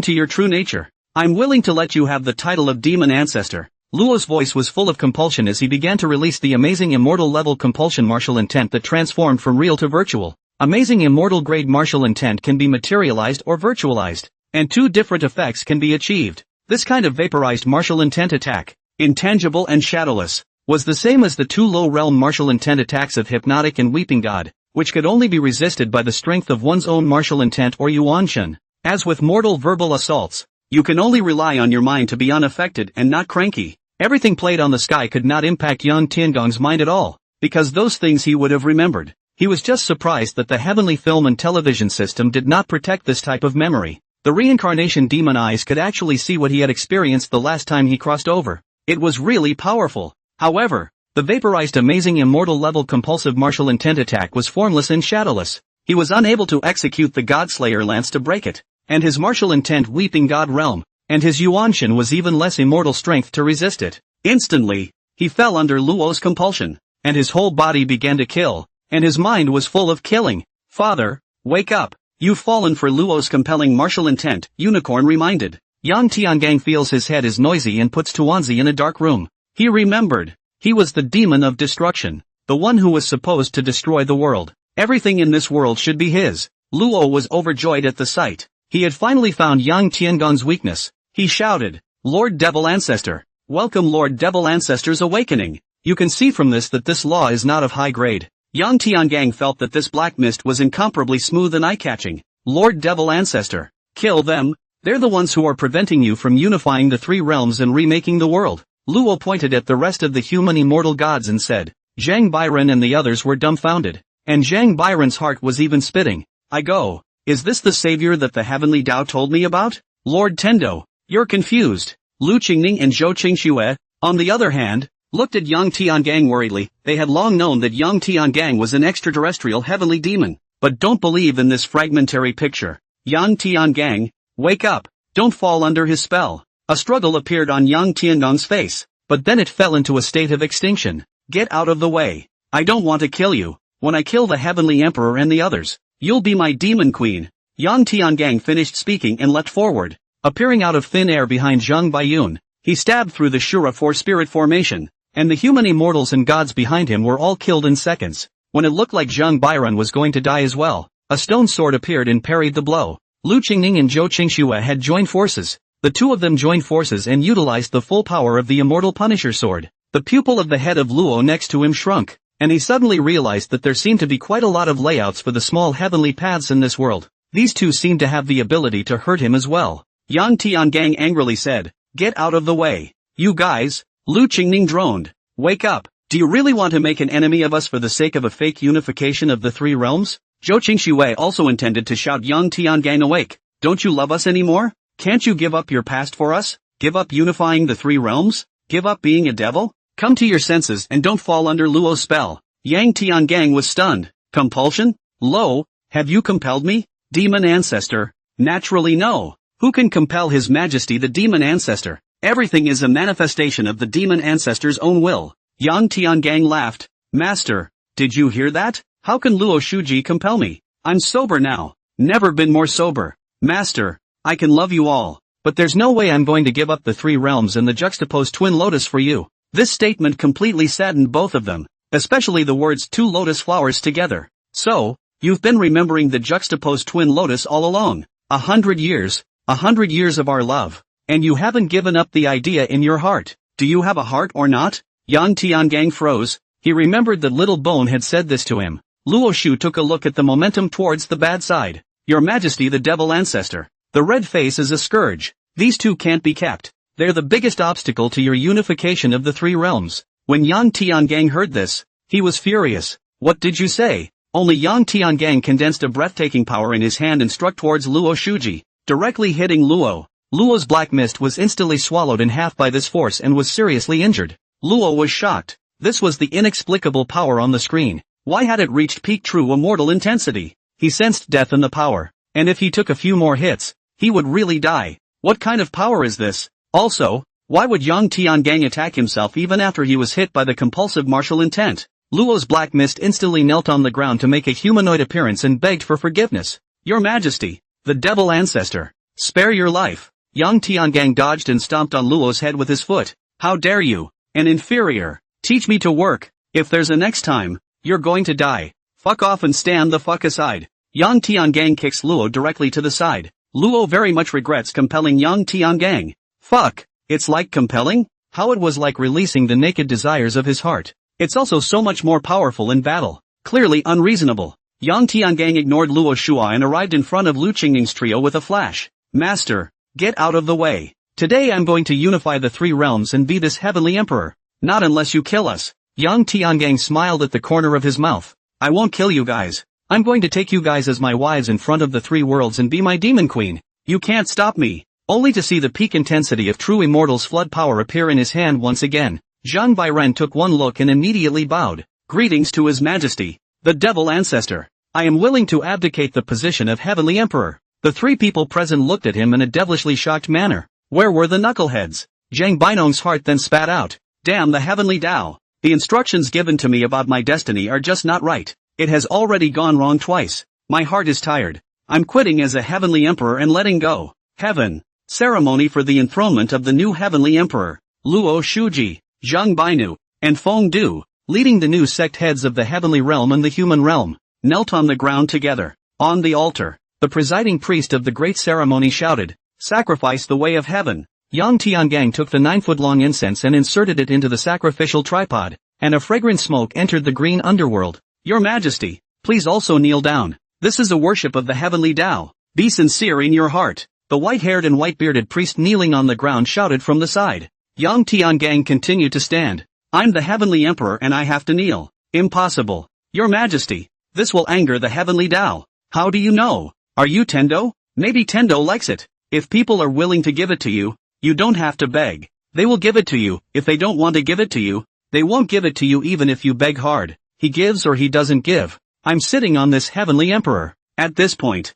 [SPEAKER 1] to your true nature. I'm willing to let you have the title of demon ancestor. Luo's voice was full of compulsion as he began to release the amazing immortal level compulsion martial intent that transformed from real to virtual. Amazing immortal grade martial intent can be materialized or virtualized, and two different effects can be achieved. This kind of vaporized martial intent attack, intangible and shadowless, was the same as the two low realm martial intent attacks of Hypnotic and Weeping God, which could only be resisted by the strength of one's own martial intent or yuanshan. As with mortal verbal assaults, you can only rely on your mind to be unaffected and not cranky. Everything played on the sky could not impact Yang Tiangong's mind at all, because those things he would have remembered. He was just surprised that the heavenly film and television system did not protect this type of memory. The reincarnation demon eyes could actually see what he had experienced the last time he crossed over. It was really powerful. However, the vaporized amazing immortal level compulsive martial intent attack was formless and shadowless. He was unable to execute the Godslayer lance to break it, and his martial intent Weeping God realm, and his yuanshan was even less immortal strength to resist it. Instantly, he fell under Luo's compulsion, and his whole body began to kill, and his mind was full of killing. Father, wake up. You've fallen for Luo's compelling martial intent, Unicorn reminded. Yang Tiangang feels his head is noisy and puts Tuanzi in a dark room. He remembered. He was the demon of destruction, the one who was supposed to destroy the world. Everything in this world should be his. Luo was overjoyed at the sight. He had finally found Yang Tiangong's weakness. He shouted, Lord Devil Ancestor, welcome Lord Devil Ancestor's awakening. You can see from this that this law is not of high grade. Yang Tiangang felt that this black mist was incomparably smooth and eye-catching. Lord Devil Ancestor, kill them. They're the ones who are preventing you from unifying the three realms and remaking the world. Luo pointed at the rest of the human immortal gods and said. Zhang Byron and the others were dumbfounded. And Zhang Byron's heart was even spitting. I go. Is this the savior that the heavenly Tao told me about? Lord Tendo, you're confused. Lu Qingning and Zhou Qingxue, on the other hand, looked at Yang Tiangang worriedly. They had long known that Yang Tiangang was an extraterrestrial heavenly demon, but don't believe in this fragmentary picture. Yang Tiangang, wake up. Don't fall under his spell. A struggle appeared on Yang Tiangong's face, but then it fell into a state of extinction. Get out of the way. I don't want to kill you. When I kill the heavenly emperor and the others, you'll be my demon queen. Yang Tiangang finished speaking and leapt forward. Appearing out of thin air behind Zhang Baiyun, he stabbed through the Shura 4 spirit formation, and the human immortals and gods behind him were all killed in seconds. When it looked like Zhang Byron was going to die as well, a stone sword appeared and parried the blow. Lu Qingning and Zhou Qingxue had joined forces. The two of them joined forces and utilized the full power of the immortal Punisher sword. The pupil of the head of Luo next to him shrunk. and he suddenly realized that there seemed to be quite a lot of layouts for the small heavenly paths in this world. These two seemed to have the ability to hurt him as well. Yang Tiangang angrily said, "Get out of the way. You guys," Lu Qingning droned. "Wake up. Do you really want to make an enemy of us for the sake of a fake unification of the three realms?" Zhou Qingxue also intended to shout Yang Tiangang awake. "Don't you love us anymore? Can't you give up your past for us? Give up unifying the three realms? Give up being a devil? Come to your senses and don't fall under Luo's spell." Yang Tiangang was stunned. "Compulsion? Lo, have you compelled me? Demon ancestor?" "Naturally no. Who can compel His Majesty the demon ancestor? Everything is a manifestation of the demon ancestor's own will." Yang Tiangang laughed. "Master, did you hear that? How can Luo Shuji compel me? I'm sober now. Never been more sober. Master, I can love you all, but there's no way I'm going to give up the three realms and the juxtaposed twin lotus for you." This statement completely saddened both of them, especially the words two lotus flowers together. "So, you've been remembering the juxtaposed twin lotus all along. 100 years, 100 years of our love, and you haven't given up the idea in your heart. Do you have a heart or not?" Yang Tiangang froze. He remembered that Little Bone had said this to him. Luo Shu took a look at the momentum towards the bad side. "Your Majesty the devil ancestor. The red face is a scourge. These two can't be kept. They're the biggest obstacle to your unification of the three realms." When Yang Tiangang heard this, he was furious. "What did you say?" Only Yang Tiangang condensed a breathtaking power in his hand and struck towards Luo Shuji, directly hitting Luo. Luo's black mist was instantly swallowed in half by this force and was seriously injured. Luo was shocked. This was the inexplicable power on the screen. Why had it reached peak true immortal intensity? He sensed death in the power, and if he took a few more hits, he would really die. What kind of power is this? Also, why would Yang Tiangang attack himself even after he was hit by the compulsive martial intent? Luo's black mist instantly knelt on the ground to make a humanoid appearance and begged for forgiveness. "Your Majesty, the devil ancestor, spare your life." Yang Tiangang dodged and stomped on Luo's head with his foot. "How dare you? An inferior. Teach me to work. If there's a next time, you're going to die. Fuck off and stand the fuck aside." Yang Tiangang kicks Luo directly to the side. Luo very much regrets compelling Yang Tiangang. Fuck, it's like compelling? How it was like releasing the naked desires of his heart. It's also so much more powerful in battle. Clearly unreasonable. Yang Tiangang ignored Luo Shua and arrived in front of Lu Qingning's trio with a flash. "Master, get out of the way. Today I'm going to unify the three realms and be this heavenly emperor. Not unless you kill us." Yang Tiangang smiled at the corner of his mouth. "I won't kill you guys. I'm going to take you guys as my wives in front of the three worlds and be my demon queen. You can't stop me." Only to see the peak intensity of true immortal's flood power appear in his hand once again, Zhang Bairen took one look and immediately bowed. "Greetings to His Majesty, the devil ancestor. I am willing to abdicate the position of heavenly emperor." The three people present looked at him in a devilishly shocked manner. Where were the knuckleheads? Zhang Bainong's heart then spat out. "Damn the heavenly Tao. The instructions given to me about my destiny are just not right. It has already gone wrong twice. My heart is tired. I'm quitting as a heavenly emperor and letting go." Heaven. Ceremony for the enthronement of the new heavenly emperor. Luo Shuji, Zhang Bainu, and Feng Du, leading the new sect heads of the heavenly realm and the human realm, knelt on the ground together. On the altar, the presiding priest of the great ceremony shouted, "Sacrifice the way of heaven." Yang Tiangang took the 9-foot-long incense and inserted it into the sacrificial tripod, and a fragrant smoke entered the green underworld. "Your Majesty, please also kneel down. This is a worship of the heavenly Tao. Be sincere in your heart." The white-haired and white-bearded priest kneeling on the ground shouted from the side. Yang Tiangang continued to stand. "I'm the heavenly emperor and I have to kneel." "Impossible. Your Majesty, this will anger the heavenly Tao." "How do you know? Are you Tendo? Maybe Tendo likes it. If people are willing to give it to you, you don't have to beg. They will give it to you. If they don't want to give it to you, they won't give it to you even if you beg hard. He gives or he doesn't give. I'm sitting on this heavenly emperor." At this point,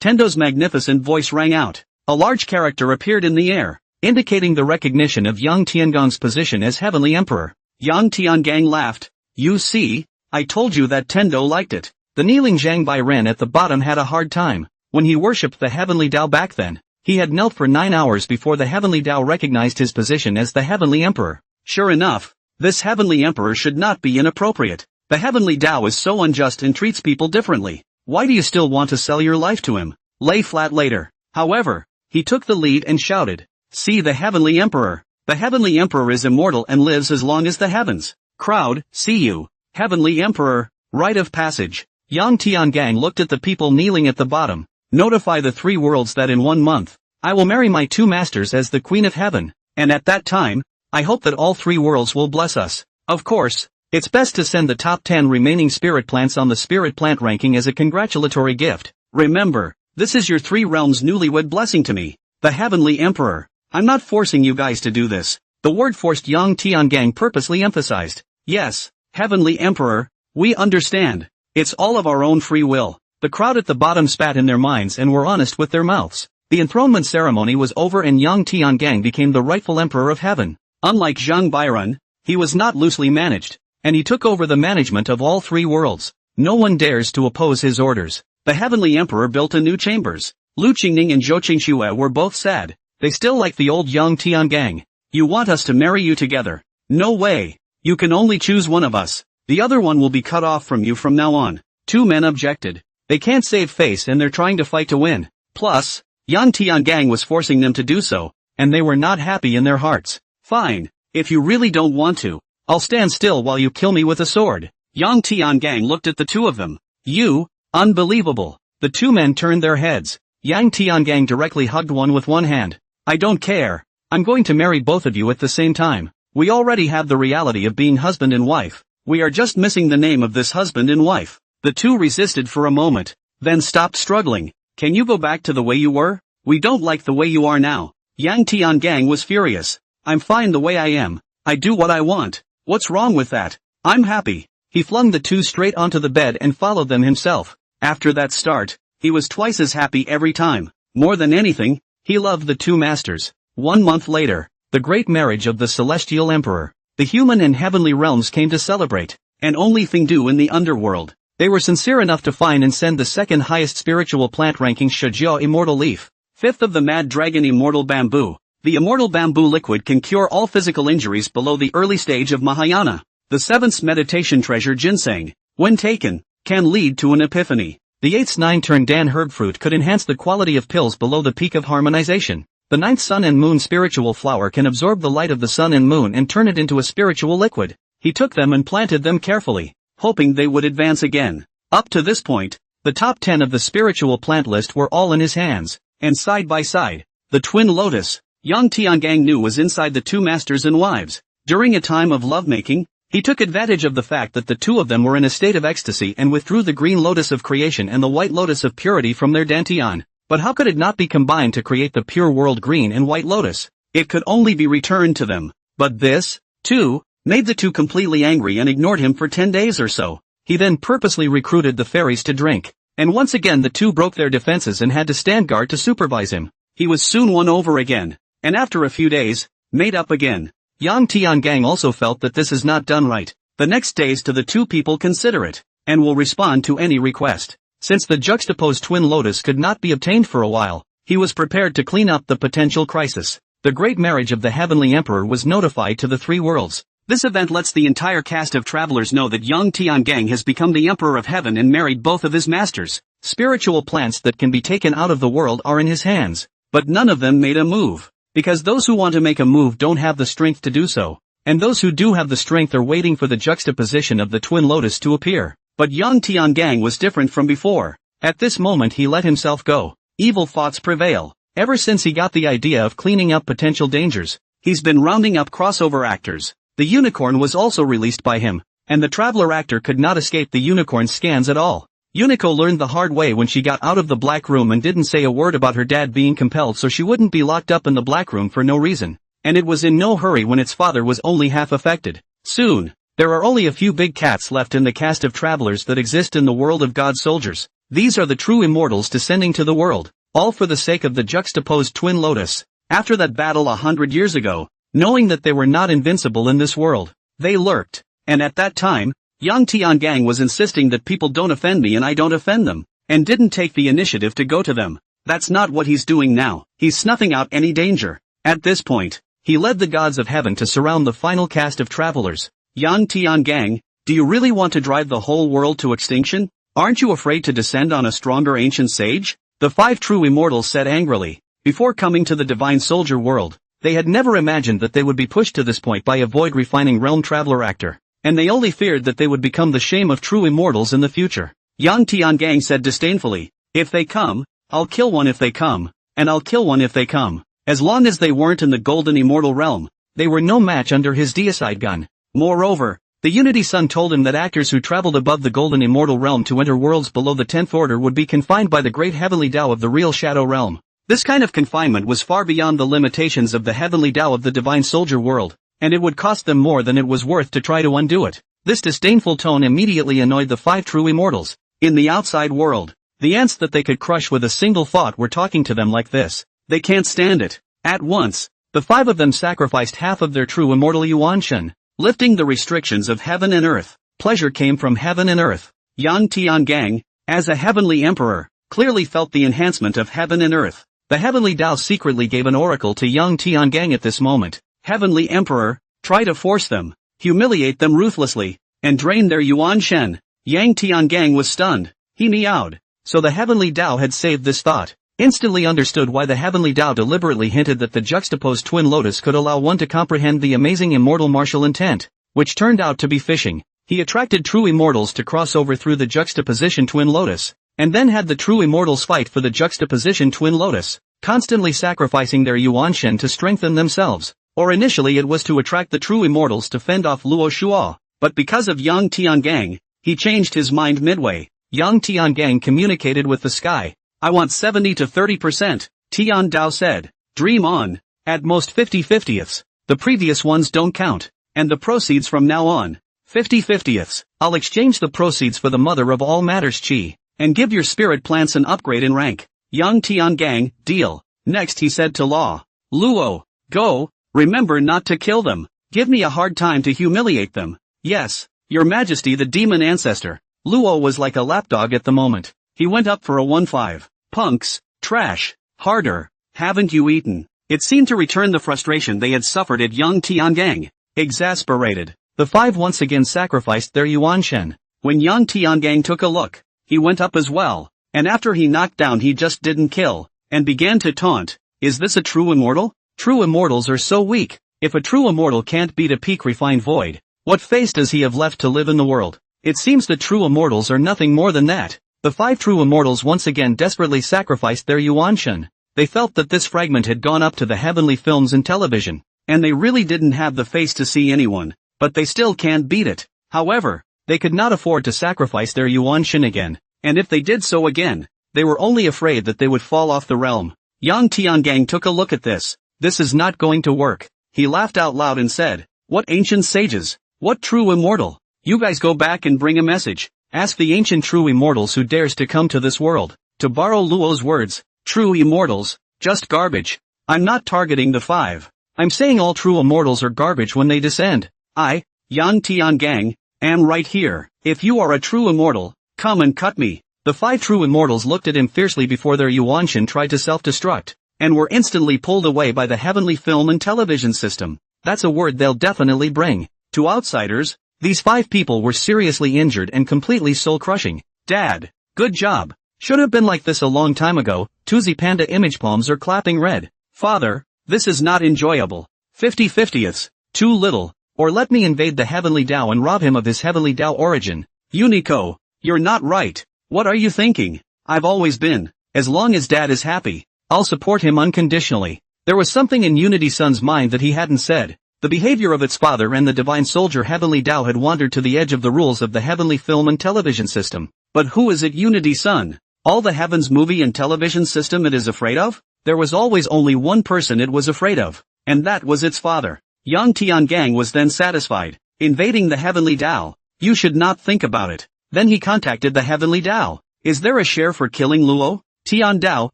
[SPEAKER 1] Tendo's magnificent voice rang out. A large character appeared in the air, indicating the recognition of Yang Tiangang's position as heavenly emperor. Yang Tiangang laughed. "You see, I told you that Tendo liked it." The kneeling Zhang Bairen at the bottom had a hard time. When he worshipped the heavenly Tao back then, he had knelt for 9 hours before the heavenly Tao recognized his position as the heavenly emperor. Sure enough, this heavenly emperor should not be inappropriate. The heavenly Tao is so unjust and treats people differently. Why do you still want to sell your life to him? Lay flat later. However, he took the lead and shouted, "See the heavenly emperor. The heavenly emperor is immortal and lives as long as the heavens. Crowd, see you." Heavenly Emperor, rite of passage. Yang Tiangang looked at the people kneeling at the bottom. Notify the three worlds that in 1 month, I will marry my two masters as the Queen of Heaven, and at that time, I hope that all three worlds will bless us. Of course, it's best to send the top 10 remaining spirit plants on the spirit plant ranking as a congratulatory gift. Remember, this is your three realms newlywed blessing to me, the Heavenly Emperor. I'm not forcing you guys to do this. The word forced Yang Tiangang purposely emphasized. Yes, Heavenly Emperor, we understand. It's all of our own free will. The crowd at the bottom spat in their minds and were honest with their mouths. The enthronement ceremony was over and Yang Tiangang became the rightful emperor of heaven. Unlike Zhang Bairan, he was not loosely managed, and he took over the management of all three worlds. No one dares to oppose his orders. The Heavenly Emperor built a new chambers. Lu Qingning and Zhou Qingxue were both sad. They still like the old Yang Tiangang. You want us to marry you together? No way. You can only choose one of us. The other one will be cut off from you from now on. Two men objected. They can't save face and they're trying to fight to win. Plus, Yang Tiangang was forcing them to do so, and they were not happy in their hearts. Fine, if you really don't want to, I'll stand still while you kill me with a sword. Yang Tiangang looked at the two of them. You, unbelievable. The two men turned their heads. Yang Tiangang directly hugged one with one hand. I don't care. I'm going to marry both of you at the same time. We already have the reality of being husband and wife. We are just missing the name of this husband and wife. The two resisted for a moment, then stopped struggling. Can you go back to the way you were? We don't like the way you are now. Yang Tiangang was furious. I'm fine the way I am. I do what I want. What's wrong with that? I'm happy. He flung the two straight onto the bed and followed them himself. After that start, he was twice as happy every time. More than anything, he loved the two masters. 1 month later, the great marriage of the Celestial Emperor. The human and heavenly realms came to celebrate. An only thing due in the underworld. They were sincere enough to find and send the second highest spiritual plant ranking Shijiao Immortal Leaf. Fifth of the Mad Dragon Immortal Bamboo. The Immortal Bamboo liquid can cure all physical injuries below the early stage of Mahayana. The seventh meditation treasure Ginseng, when taken, can lead to an epiphany. The eighth 9-turn Dan herb fruit could enhance the quality of pills below the peak of harmonization. The ninth sun and moon spiritual flower can absorb the light of the sun and moon and turn it into a spiritual liquid. He took them and planted them carefully, hoping they would advance again. Up to this point, the top 10 of the spiritual plant list were all in his hands, and side by side, the twin lotus, Yang Tiangang knew was inside the two masters and wives. During a time of lovemaking, he took advantage of the fact that the two of them were in a state of ecstasy and withdrew the green lotus of creation and the white lotus of purity from their dantian. But how could it not be combined to create the pure world green and white lotus? It could only be returned to them. But this, too, made the two completely angry and ignored him for 10 days or so. He then purposely recruited the fairies to drink. And once again the two broke their defenses and had to stand guard to supervise him. He was soon won over again. And after a few days, made up again. Yang Tiangang also felt that this is not done right. The next days to the two people consider it, and will respond to any request. Since the juxtaposed twin lotus could not be obtained for a while, he was prepared to clean up the potential crisis. The great marriage of the Heavenly Emperor was notified to the three worlds. This event lets the entire cast of travelers know that Yang Tiangang has become the Emperor of Heaven and married both of his masters. Spiritual plants that can be taken out of the world are in his hands, but none of them made a move. Because those who want to make a move don't have the strength to do so, and those who do have the strength are waiting for the juxtaposition of the twin lotus to appear. But Yang Tiangang was different from before. At this moment he let himself go. Evil thoughts prevail. Ever since he got the idea of cleaning up potential dangers, he's been rounding up crossover actors. The unicorn was also released by him, and the traveler actor could not escape the unicorn's scans at all. Unico learned the hard way when she got out of the black room and didn't say a word about her dad being compelled so she wouldn't be locked up in the black room for no reason. And it was in no hurry when its father was only half affected. Soon, there are only a few big cats left in the cast of travelers that exist in the world of God's soldiers. These are the true immortals descending to the world, all for the sake of the juxtaposed twin lotus. After that battle 100 years ago, knowing that they were not invincible in this world, they lurked, and at that time, Yang Tiangang was insisting that people don't offend me and I don't offend them, and didn't take the initiative to go to them. That's not what he's doing now. He's snuffing out any danger. At this point, he led the gods of heaven to surround the final cast of travelers. Yang Tiangang, do you really want to drive the whole world to extinction? Aren't you afraid to descend on a stronger ancient sage? The 5 true immortals said angrily. Before coming to the divine soldier world, they had never imagined that they would be pushed to this point by a void refining realm traveler actor. and they only feared that they would become the shame of true immortals in the future. Yang Tiangang said disdainfully, "If they come, I'll kill one if they come, and I'll kill one if they come." As long as they weren't in the golden immortal realm, they were no match under his deicide gun. Moreover, the Unity Sun told him that actors who traveled above the golden immortal realm to enter worlds below the 10th order would be confined by the great heavenly Tao of the real shadow realm. This kind of confinement was far beyond the limitations of the heavenly Tao of the divine soldier world, and it would cost them more than it was worth to try to undo it. This disdainful tone immediately annoyed the 5 true immortals. In the outside world, the ants that they could crush with a single thought were talking to them like this. They can't stand it. At once, the 5 of them sacrificed half of their true immortal Yuan Shen, lifting the restrictions of heaven and earth. Pleasure came from heaven and earth. Yang Tiangang, as a heavenly emperor, clearly felt the enhancement of heaven and earth. The heavenly Tao secretly gave an oracle to Yang Tiangang at this moment. Heavenly emperor, try to force them, humiliate them ruthlessly, and drain their Yuan Shen. Yang Tiangang was stunned. He meowed. So the heavenly Tao had saved this thought. Instantly understood why the heavenly Tao deliberately hinted that the juxtaposed twin lotus could allow one to comprehend the amazing immortal martial intent, which turned out to be fishing. He attracted true immortals to cross over through the juxtaposition twin lotus, and then had the true immortals fight for the juxtaposition twin lotus, constantly sacrificing their Yuan Shen to strengthen themselves. Or initially it was to attract the true immortals to fend off Luo Shuo, but because of Yang Tiangang, he changed his mind midway. Yang Tiangang communicated with the sky. "I want 70 to 30%, Tian Dao said. "Dream on. At most 50/50ths. The previous ones don't count. And the proceeds from now on. 50/50ths. I'll exchange the proceeds for the mother of all matters Qi, and give your spirit plants an upgrade in rank." Yang Tiangang, deal. Next he said to Law. "Luo, go, remember not to kill them. Give me a hard time to humiliate them." "Yes, Your Majesty the demon ancestor." Luo was like a lapdog at the moment. He went up for a 1-5. "Punks, trash, harder, haven't you eaten?" It seemed to return the frustration they had suffered at Yang Tiangang. Exasperated, the 5 once again sacrificed their Yuan Shen. When Yang Tiangang took a look, he went up as well, and after he knocked down he just didn't kill, and began to taunt. "Is this a true immortal? True immortals are so weak. If a true immortal can't beat a peak refined void, what face does he have left to live in the world?" It seems the true immortals are nothing more than that. The 5 true immortals once again desperately sacrificed their Yuan Shen. They felt that this fragment had gone up to the heavenly films and television, and they really didn't have the face to see anyone, but they still can't beat it. However, they could not afford to sacrifice their Yuan Shen again, and if they did so again, they were only afraid that they would fall off the realm. Yang Tiangang took a look at this. This is not going to work. He laughed out loud and said, "What ancient sages? What true immortal? You guys go back and bring a message. Ask the ancient true immortals who dares to come to this world." To borrow Luo's words, true immortals, just garbage. I'm not targeting the 5. I'm saying all true immortals are garbage when they descend. I, Yang Tiangang, am right here. If you are a true immortal, come and cut me. The 5 true immortals looked at him fiercely before their Yuan Shen tried to self-destruct, and were instantly pulled away by the heavenly film and television system. That's a word they'll definitely bring. To outsiders, these 5 people were seriously injured and completely soul-crushing. "Dad, good job. Should have been like this a long time ago." Tuzi Panda image palms are clapping red. "Father, this is not enjoyable. 50/50ths, too little. Or let me invade the heavenly Tao and rob him of his heavenly Tao origin." "Unico, you're not right. What are you thinking?" "I've always been. As long as Dad is happy, I'll support him unconditionally." There was something in Unity Sun's mind that he hadn't said. The behavior of its father and the divine soldier heavenly Tao had wandered to the edge of the rules of the heavenly film and television system. But who is it Unity Sun? All the heavens movie and television system it is afraid of? There was always only one person it was afraid of, and that was its father. Yang Tiangang was then satisfied. Invading the heavenly Tao? You should not think about it. Then he contacted the heavenly Tao. "Is there a share for killing Luo?" Tian Dao,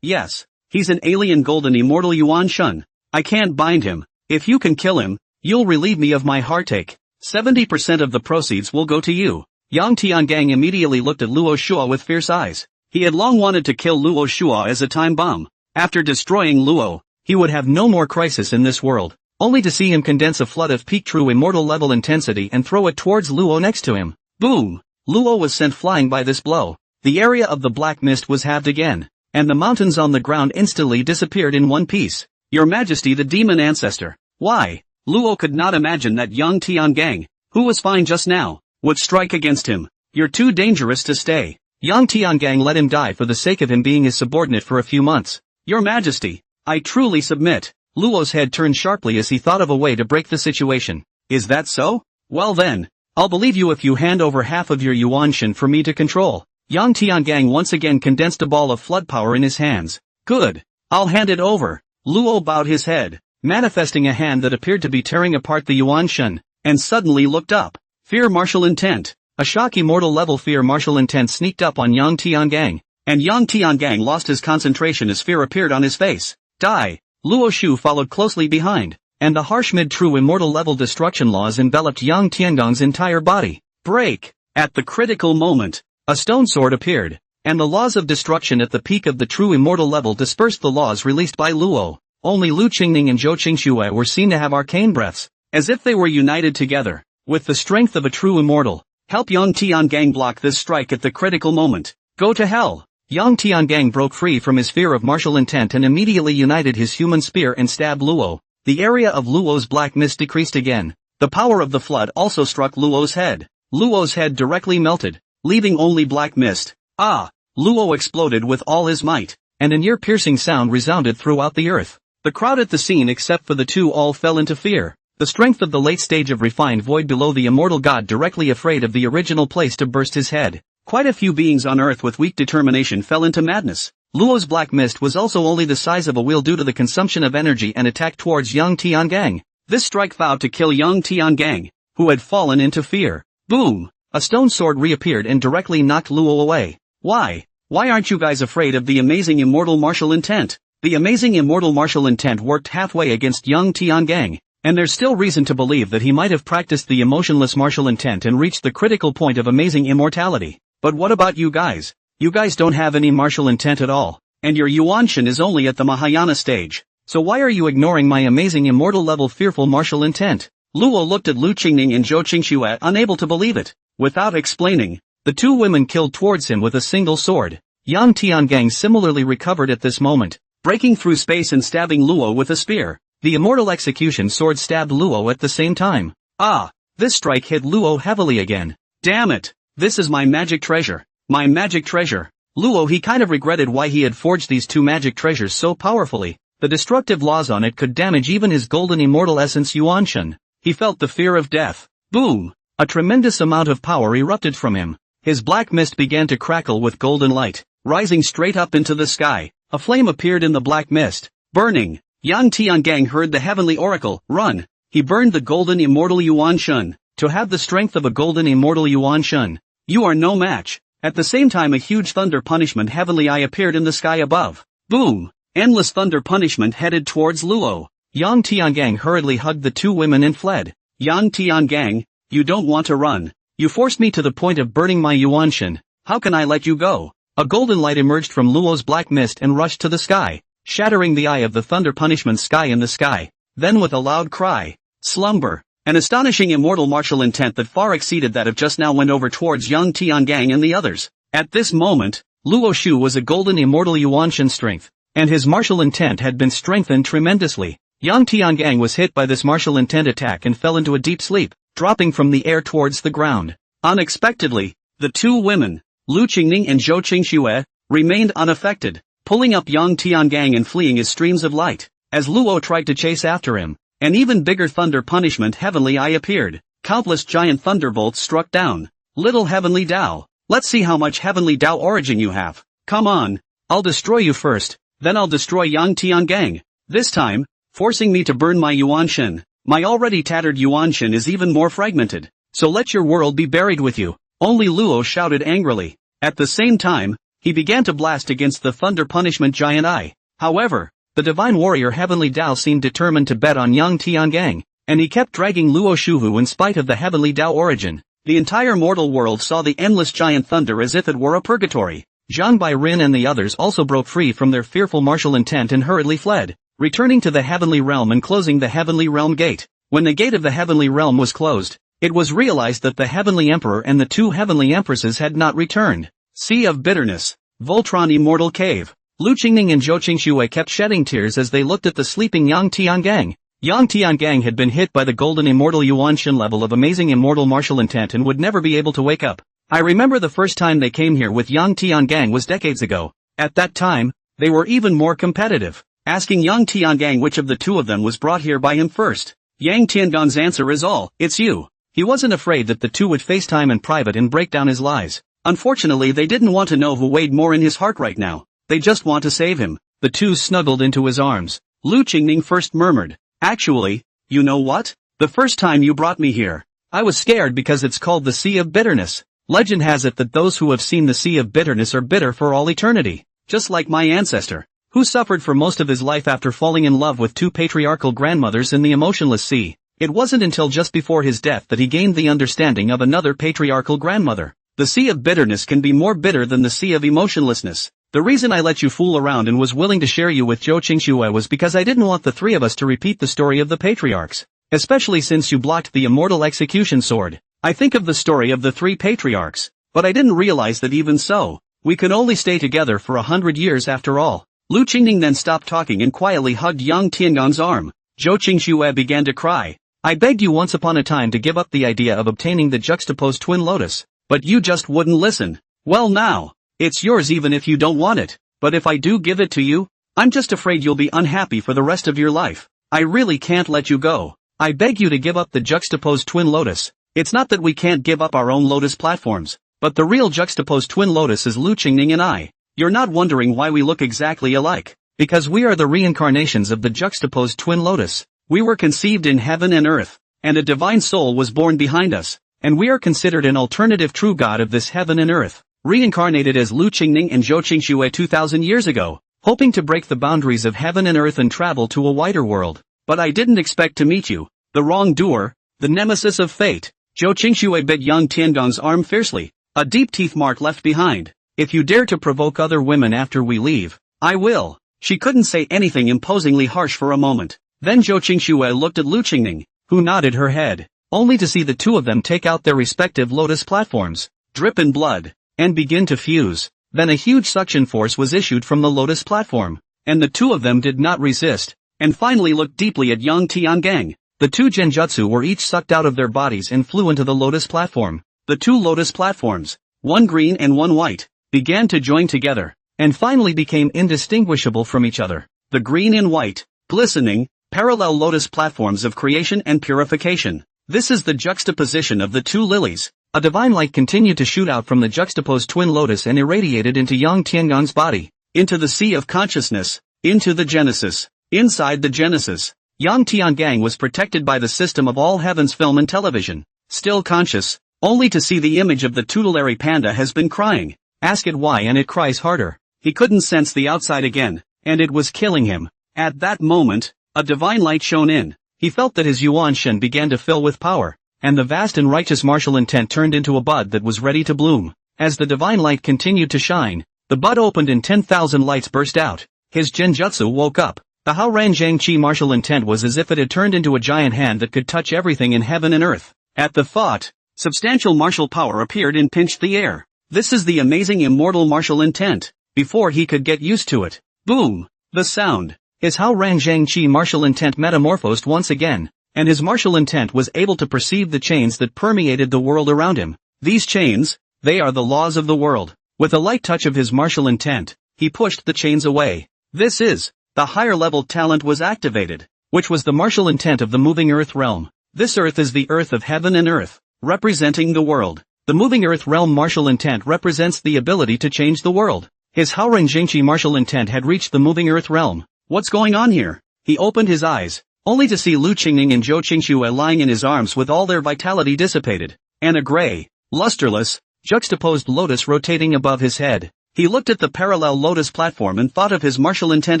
[SPEAKER 1] "Yes. He's an alien golden immortal Yuan Shen. I can't bind him. If you can kill him, you'll relieve me of my heartache. 70% of the proceeds will go to you." Yang Tiangang immediately looked at Luo Shuo with fierce eyes. He had long wanted to kill Luo Shuo as a time bomb. After destroying Luo, he would have no more crisis in this world, only to see him condense a flood of peak true immortal level intensity and throw it towards Luo next to him. Boom! Luo was sent flying by this blow. The area of the black mist was halved again, and the mountains on the ground instantly disappeared in one piece. "Your Majesty the demon ancestor." Why? Luo could not imagine that Yang Tiangang, who was fine just now, would strike against him. You're too dangerous to stay. Yang Tiangang let him die for the sake of him being his subordinate for a few months. Your Majesty, I truly submit. Luo's head turned sharply as he thought of a way to break the situation. Is that so? Well then, I'll believe you if you hand over half of your Yuanshan for me to control. Yang Tiangang once again condensed a ball of flood power in his hands. Good. I'll hand it over. Luo bowed his head, manifesting a hand that appeared to be tearing apart the Yuanshan, and suddenly looked up. Fear martial intent. A shock immortal level fear martial intent sneaked up on Yang Tiangang, and Yang Tiangang lost his concentration as fear appeared on his face. Die! Luo Shu followed closely behind, and the harsh mid-true immortal level destruction laws enveloped Yang Tiangong's entire body. Break! At the critical moment, a stone sword appeared, and the laws of destruction at the peak of the true immortal level dispersed the laws released by Luo. Only Lu Qingning and Zhou Qingxue were seen to have arcane breaths, as if they were united together, with the strength of a true immortal. Help Yang Tiangang block this strike at the critical moment. Go to hell! Yang Tiangang broke free from his fear of martial intent and immediately united his human spear and stabbed Luo. The area of Luo's black mist decreased again. The power of the flood also struck Luo's head. Luo's head directly melted, leaving only black mist. Ah! Luo exploded with all his might, and an ear-piercing sound resounded throughout the earth. The crowd at the scene except for the two all fell into fear. The strength of the late stage of refined void below the immortal god directly afraid of the original place to burst his head. Quite a few beings on earth with weak determination fell into madness. Luo's black mist was also only the size of a wheel due to the consumption of energy and attack towards Yang Tiangang. This strike vowed to kill Yang Tiangang, who had fallen into fear. Boom! A stone sword reappeared and directly knocked Luo away. Why? Why aren't you guys afraid of the amazing immortal martial intent? The amazing immortal martial intent worked halfway against Yang Tiangang, and there's still reason to believe that he might have practiced the emotionless martial intent and reached the critical point of amazing immortality. But what about you guys? You guys don't have any martial intent at all, and your Yuanshan is only at the Mahayana stage. So why are you ignoring my amazing immortal level fearful martial intent? Luo looked at Lu Qingning and Zhou Qingxue unable to believe it. Without explaining, the two women killed towards him with a single sword. Yang Tiangang similarly recovered at this moment, breaking through space and stabbing Luo with a spear. The immortal execution sword stabbed Luo at the same time. Ah! This strike hit Luo heavily again. Damn it! This is my magic treasure. My magic treasure. Luo he kind of regretted why he had forged these two magic treasures so powerfully. The destructive laws on it could damage even his golden immortal essence Yuanshan. He felt the fear of death. Boom! A tremendous amount of power erupted from him. His black mist began to crackle with golden light, rising straight up into the sky. A flame appeared in the black mist, burning. Yang Tiangang heard the heavenly oracle, run. He burned the golden immortal Yuanshan. To have the strength of a golden immortal Yuanshan, you are no match. At the same time a huge thunder punishment heavenly eye appeared in the sky above. Boom! Endless thunder punishment headed towards Luo. Yang Tiangang hurriedly hugged the two women and fled. Yang Tiangang, you don't want to run. You forced me to the point of burning my Yuanshan. How can I let you go? A golden light emerged from Luo's black mist and rushed to the sky, shattering the eye of the thunder punishment sky in the sky. Then with a loud cry, slumber. An astonishing immortal martial intent that far exceeded that of just now went over towards Yang Tiangang and the others. At this moment, Luo Shu was a golden immortal Yuanshan strength, and his martial intent had been strengthened tremendously. Yang Tiangang was hit by this martial intent attack and fell into a deep sleep, dropping from the air towards the ground. Unexpectedly, the two women, Lu Qingning and Zhou Qingxue, remained unaffected, pulling up Yang Tiangang and fleeing his streams of light. As Luo tried to chase after him, an even bigger thunder punishment heavenly eye appeared. Countless giant thunderbolts struck down. Little heavenly Tao, let's see how much heavenly Tao origin you have. Come on, I'll destroy you first, then I'll destroy Yang Tiangang. This time, forcing me to burn my Yuanshan. My already tattered Yuanshan is even more fragmented, so let your world be buried with you. Only Luo shouted angrily. At the same time, he began to blast against the thunder punishment giant eye. However, the divine warrior Heavenly Tao seemed determined to bet on Yang Tiangang, and he kept dragging Luo Shuhu in spite of the Heavenly Tao origin. The entire mortal world saw the endless giant thunder as if it were a purgatory. Zhang Bairin and the others also broke free from their fearful martial intent and hurriedly fled, returning to the heavenly realm and closing the heavenly realm gate. When the gate of the heavenly realm was closed, it was realized that the heavenly emperor and the two heavenly empresses had not returned. Sea of Bitterness. Voltron Immortal Cave. Lu Qingning and Zhou Qingxue kept shedding tears as they looked at the sleeping Yang Tiangang. Yang Tiangang had been hit by the golden immortal Yuanshan level of amazing immortal martial intent and would never be able to wake up. I remember the first time they came here with Yang Tiangang was decades ago. At that time, they were even more competitive, asking Yang Tiangang which of the two of them was brought here by him first. Yang Tiangang's answer is all, it's you. He wasn't afraid that the two would FaceTime in private and break down his lies. Unfortunately they didn't want to know who weighed more in his heart right now. They just want to save him. The two snuggled into his arms. Lu Qingning first murmured, actually, you know what? The first time you brought me here, I was scared because it's called the Sea of Bitterness. Legend has it that those who have seen the Sea of Bitterness are bitter for all eternity. Just like my ancestor, who suffered for most of his life after falling in love with two patriarchal grandmothers in the emotionless sea. It wasn't until just before his death that he gained the understanding of another patriarchal grandmother. The Sea of Bitterness can be more bitter than the Sea of Emotionlessness. The reason I let you fool around and was willing to share you with Zhou Qingxue was because I didn't want the three of us to repeat the story of the patriarchs. Especially since you blocked the immortal execution sword. I think of the story of the three patriarchs, but I didn't realize that even so, we could only stay together for 100 years after all. Lu Qingning then stopped talking and quietly hugged Yang Tiangang's arm. Zhou Qingxue began to cry. I begged you once upon a time to give up the idea of obtaining the juxtaposed twin lotus, but you just wouldn't listen. Well now, it's yours even if you don't want it, but if I do give it to you, I'm just afraid you'll be unhappy for the rest of your life. I really can't let you go. I beg you to give up the juxtaposed twin lotus. It's not that we can't give up our own lotus platforms, but the real juxtaposed twin lotus is Lu Qingning and I. You're not wondering why we look exactly alike, because we are the reincarnations of the juxtaposed twin lotus. We were conceived in heaven and earth, and a divine soul was born behind us, and we are considered an alternative true god of this heaven and earth, reincarnated as Lu Qingning and Zhou Qingxue 2000 years ago, hoping to break the boundaries of heaven and earth and travel to a wider world. But I didn't expect to meet you, the wrongdoer, the nemesis of fate. Zhou Qingxue bit Yang Tiangang's arm fiercely, a deep teeth mark left behind. If you dare to provoke other women after we leave, I will. She couldn't say anything imposingly harsh for a moment. Then Zhou Qingxue looked at Lu Qingning, who nodded her head, only to see the two of them take out their respective lotus platforms, drip in blood, and begin to fuse. Then a huge suction force was issued from the lotus platform, and the two of them did not resist, and finally looked deeply at Yang Tiangang. The two genjutsu were each sucked out of their bodies and flew into the lotus platform. The two lotus platforms, one green and one white, began to join together, and finally became indistinguishable from each other. The green and white, glistening, parallel lotus platforms of creation and purification. This is the juxtaposition of the two lilies. A divine light continued to shoot out from the juxtaposed twin lotus and irradiated into Yang Tiangang's body, into the sea of consciousness, into the Genesis. Inside the Genesis, Yang Tiangang was protected by the system of all heavens film and television, still conscious, only to see the image of the tutelary panda has been crying. Ask it why and it cries harder. He couldn't sense the outside again, and it was killing him. At that moment, a divine light shone in. He felt that his Yuan Shen began to fill with power, and the vast and righteous martial intent turned into a bud that was ready to bloom. As the divine light continued to shine, the bud opened and 10,000 lights burst out. His genjutsu woke up. The Hao Ran Zhang Qi martial intent was as if it had turned into a giant hand that could touch everything in heaven and earth. At the thought, substantial martial power appeared and pinched the air. This is the amazing immortal martial intent. Before he could get used to it, boom! The sound. His Hao Ran Zhang Qi martial intent metamorphosed once again, and his martial intent was able to perceive the chains that permeated the world around him. These chains, they are the laws of the world. With a light touch of his martial intent, he pushed the chains away. This is, the higher level talent was activated, which was the martial intent of the moving earth realm. This earth is the earth of heaven and earth, representing the world. The moving earth realm martial intent represents the ability to change the world. His Hao Ran Zhang Qi martial intent had reached the moving earth realm. What's going on here? He opened his eyes, only to see Lu Qingning and Zhou Qingxue lying in his arms with all their vitality dissipated, and a gray, lusterless, juxtaposed lotus rotating above his head. He looked at the parallel lotus platform and thought of his martial intent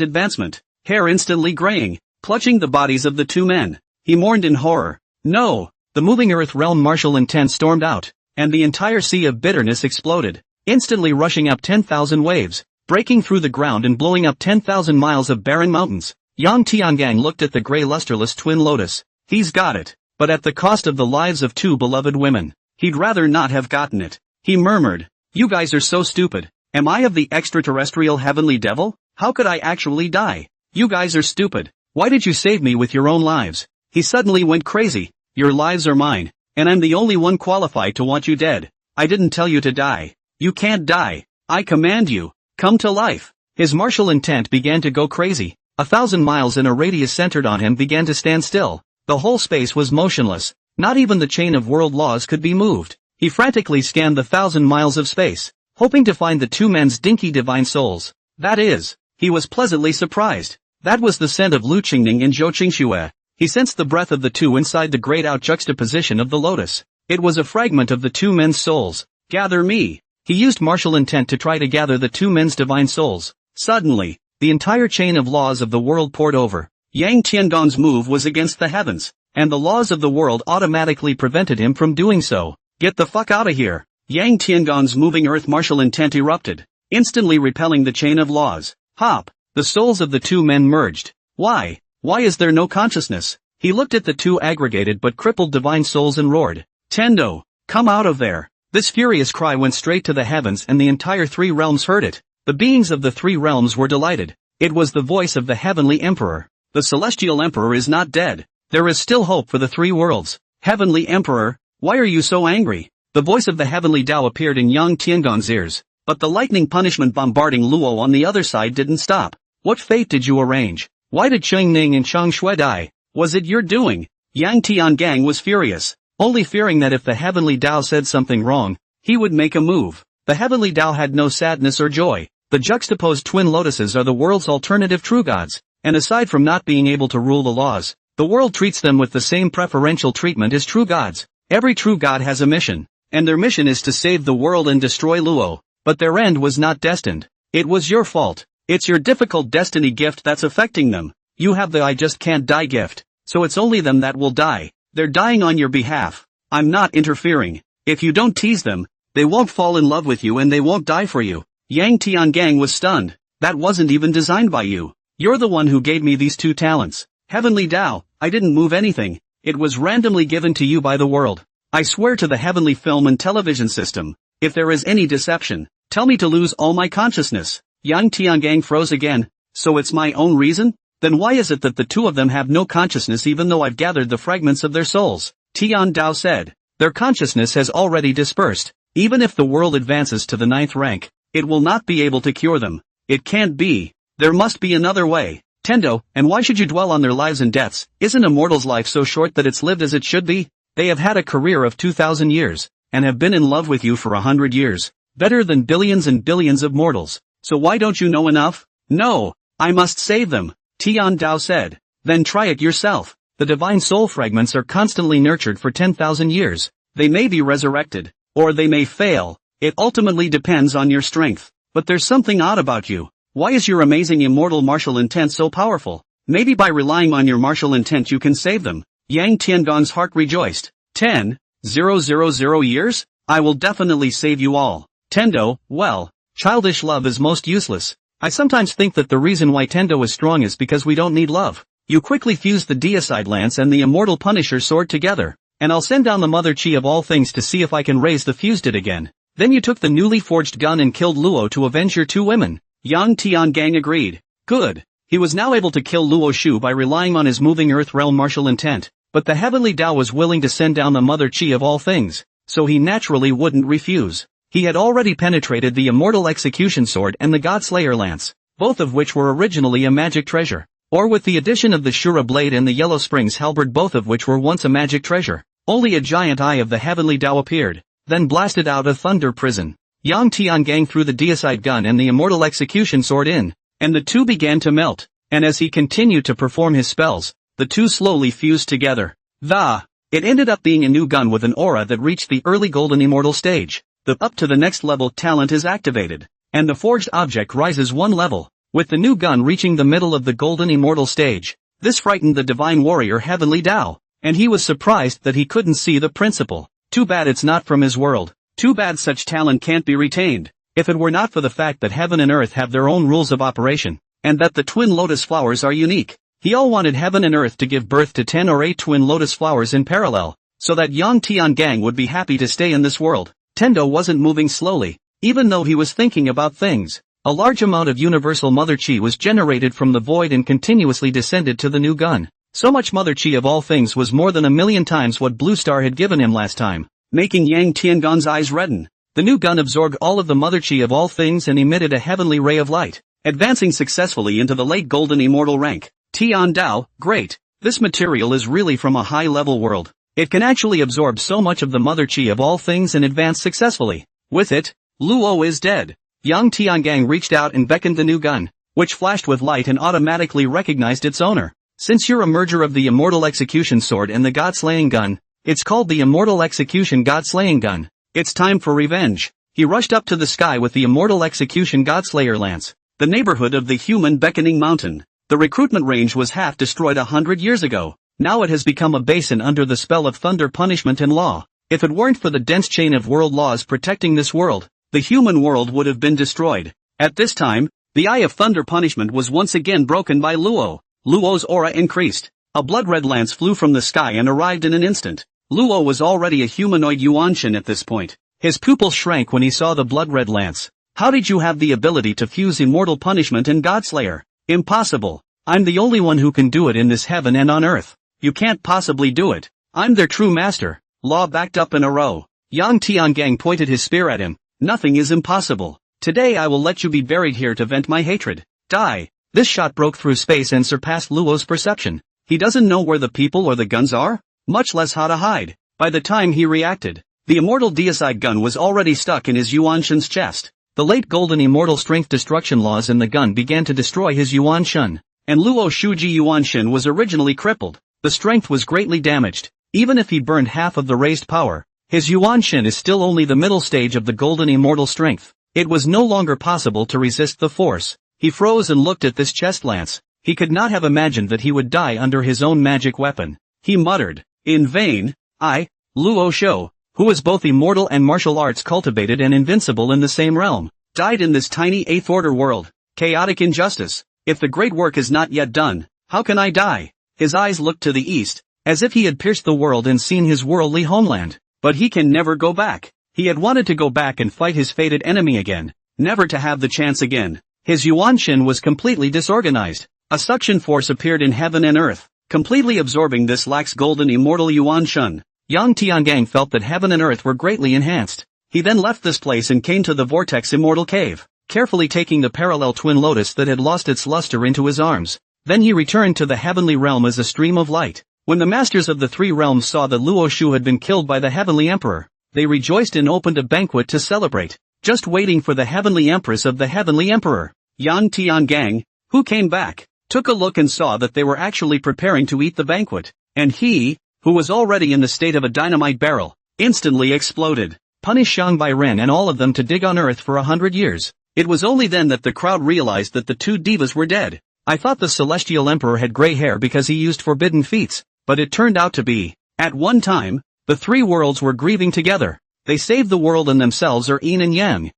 [SPEAKER 1] advancement, hair instantly graying, clutching the bodies of the two men. He mourned in horror. No! The moving earth realm martial intent stormed out, and the entire sea of bitterness exploded, instantly rushing up 10,000 waves, breaking through the ground and blowing up 10,000 miles of barren mountains. Yang Tiangang looked at the gray lusterless twin lotus. He's got it, but at the cost of the lives of two beloved women. He'd rather not have gotten it. He murmured, "You guys are so stupid. Am I of the extraterrestrial heavenly devil? How could I actually die? You guys are stupid." Why did you save me with your own lives? He suddenly went crazy. Your lives are mine, and I'm the only one qualified to want you dead. I didn't tell you to die. You can't die. I command you, come to life. His martial intent began to go crazy. 1,000 miles in a radius centered on him began to stand still. The whole space was motionless. Not even the chain of world laws could be moved. He frantically scanned the 1,000 miles of space, hoping to find the two men's dinky divine souls. That is, he was pleasantly surprised. That was the scent of Lu Qingning and Zhou Qingxue. He sensed the breath of the two inside the grayed-out juxtaposition of the lotus. It was a fragment of the two men's souls. Gather me. He used martial intent to try to gather the two men's divine souls. Suddenly, the entire chain of laws of the world poured over. Yang Tiangong's move was against the heavens, and the laws of the world automatically prevented him from doing so. Get the fuck out of here. Yang Tiangong's moving earth martial intent erupted, instantly repelling the chain of laws. Hop! The souls of the two men merged. Why? Why is there no consciousness? He looked at the two aggregated but crippled divine souls and roared. Tendo! Come out of there! This furious cry went straight to the heavens and the entire three realms heard it. The beings of the three realms were delighted. It was the voice of the heavenly emperor. The celestial emperor is not dead. There is still hope for the three worlds. Heavenly emperor, why are you so angry? The voice of the heavenly Tao appeared in Yang Tiangong's ears, but the lightning punishment bombarding Luo on the other side didn't stop. What fate did you arrange? Why did Qingning and Chang Shui die? Was it your doing? Yang Tiangang was furious, only fearing that if the heavenly Tao said something wrong, he would make a move. The heavenly Tao had no sadness or joy. The juxtaposed twin lotuses are the world's alternative true gods, and aside from not being able to rule the laws, the world treats them with the same preferential treatment as true gods. Every true god has a mission, and their mission is to save the world and destroy Luo, but their end was not destined. It was your fault. It's your difficult destiny gift that's affecting them. You have the I just can't die gift, so it's only them that will die. They're dying on your behalf. I'm not interfering. If you don't tease them, they won't fall in love with you and they won't die for you. Yang Tiangang was stunned. That wasn't even designed by you. You're the one who gave me these two talents. Heavenly Tao, I didn't move anything. It was randomly given to you by the world. I swear to the heavenly film and television system, if there is any deception, tell me to lose all my consciousness. Yang Tiangang froze again. So it's my own reason? Then why is it that the two of them have no consciousness even though I've gathered the fragments of their souls? Tian Dao said. Their consciousness has already dispersed. Even if the world advances to the 9th rank, it will not be able to cure them. It can't be. There must be another way. Tendo, and why should you dwell on their lives and deaths? Isn't a mortal's life so short that it's lived as it should be? They have had a career of 2,000 years, and have been in love with you for 100 years. Better than billions and billions of mortals. So why don't you know enough? No, I must save them, Tian Dao said. Then try it yourself. The divine soul fragments are constantly nurtured for 10,000 years. They may be resurrected, or they may fail. It ultimately depends on your strength. But there's something odd about you. Why is your amazing immortal martial intent so powerful? Maybe by relying on your martial intent you can save them. Yang Tiangong's heart rejoiced. 10,000 years? I will definitely save you all. Tendo, well, childish love is most useless. I sometimes think that the reason why Tendo is strong is because we don't need love. You quickly fuse the deicide lance and the immortal Punisher sword together, and I'll send down the mother chi of all things to see if I can raise the fused it again. Then you took the newly forged gun and killed Luo to avenge your two women. Yang Tiangang agreed. Good. He was now able to kill Luo Shu by relying on his moving earth realm martial intent, but the heavenly Tao was willing to send down the mother chi of all things, so he naturally wouldn't refuse. He had already penetrated the immortal execution sword and the Godslayer lance, both of which were originally a magic treasure, or with the addition of the Shura blade and the Yellow Springs halberd, both of which were once a magic treasure. Only a giant eye of the heavenly Tao appeared, then blasted out a thunder prison. Yang Tiangang threw the deicide gun and the immortal execution sword in, and the two began to melt, and as he continued to perform his spells, the two slowly fused together. It ended up being a new gun with an aura that reached the early golden immortal stage. The up to the next level talent is activated, and the forged object rises one level, with the new gun reaching the middle of the golden immortal stage. This frightened the divine warrior heavenly Tao, and he was surprised that he couldn't see the principle. Too bad it's not from his world. Too bad such talent can't be retained. If it were not for the fact that heaven and earth have their own rules of operation, and that the twin lotus flowers are unique. He all wanted heaven and earth to give birth to 10 or 8 twin lotus flowers in parallel, so that Yang Tiangang would be happy to stay in this world. Tendo wasn't moving slowly, even though he was thinking about things. A large amount of universal mother chi was generated from the void and continuously descended to the new gun. So much mother chi of all things was more than 1,000,000 times what Blue Star had given him last time, making Yang Tiangon's eyes redden. The new gun absorbed all of the mother chi of all things and emitted a heavenly ray of light, advancing successfully into the late golden immortal rank. Tian Dao, great. This material is really from a high-level world. It can actually absorb so much of the mother chi of all things and advance successfully. With it, Luo is dead. Yang Tiangang reached out and beckoned the new gun, which flashed with light and automatically recognized its owner. Since you're a merger of the Immortal Execution Sword and the God-Slaying Gun, it's called the Immortal Execution God-Slaying Gun. It's time for revenge. He rushed up to the sky with the Immortal Execution Godslayer Lance. The neighborhood of the human beckoning mountain. The recruitment range was half destroyed 100 years ago. Now it has become a basin under the spell of thunder punishment and law. If it weren't for the dense chain of world laws protecting this world, the human world would have been destroyed. At this time, the eye of thunder punishment was once again broken by Luo. Luo's aura increased. A blood-red lance flew from the sky and arrived in an instant. Luo was already a humanoid Yuanshan at this point. His pupils shrank when he saw the blood-red lance. How did you have the ability to fuse immortal punishment and Godslayer? Impossible. I'm the only one who can do it in this heaven and on earth. You can't possibly do it. I'm their true master. Law backed up in a row. Yang Tiangang pointed his spear at him. Nothing is impossible. Today I will let you be buried here to vent my hatred. Die. This shot broke through space and surpassed Luo's perception. He doesn't know where the people or the guns are, much less how to hide. By the time he reacted, the immortal deicide gun was already stuck in his Yuanshan's chest. The late golden immortal strength destruction laws in the gun began to destroy his Yuanshan, and Luo Shuji Yuanshan was originally crippled. The strength was greatly damaged. Even if he burned half of the raised power, his Yuanshan is still only the middle stage of the golden immortal strength. It was no longer possible to resist the force. He froze and looked at this chest lance. He could not have imagined that he would die under his own magic weapon. He muttered, in vain, I, Luo Shou, who was both immortal and martial arts cultivated and invincible in the same realm, died in this tiny eighth order world. Chaotic injustice. If the great work is not yet done, how can I die? His eyes looked to the east, as if he had pierced the world and seen his worldly homeland. But he can never go back. He had wanted to go back and fight his fated enemy again, never to have the chance again. His Yuanshan was completely disorganized. A suction force appeared in heaven and earth, completely absorbing this lax golden immortal Yuanshan. Yang Tiangang felt that heaven and earth were greatly enhanced. He then left this place and came to the Vortex Immortal Cave, carefully taking the parallel twin lotus that had lost its luster into his arms. Then he returned to the heavenly realm as a stream of light. When the masters of the three realms saw that Luo Shu had been killed by the heavenly emperor, they rejoiced and opened a banquet to celebrate, just waiting for the heavenly empress of the heavenly emperor. Yang Tiangang, who came back, took a look and saw that they were actually preparing to eat the banquet, and he, who was already in the state of a dynamite barrel, instantly exploded. Punish Shang Bai Ren and all of them to dig on earth for 100 years. It was only then that the crowd realized that the two divas were dead. I thought the celestial emperor had gray hair because he used forbidden feats, but it turned out to be, at one time, the three worlds were grieving together. They saved the world and themselves are yin and yang.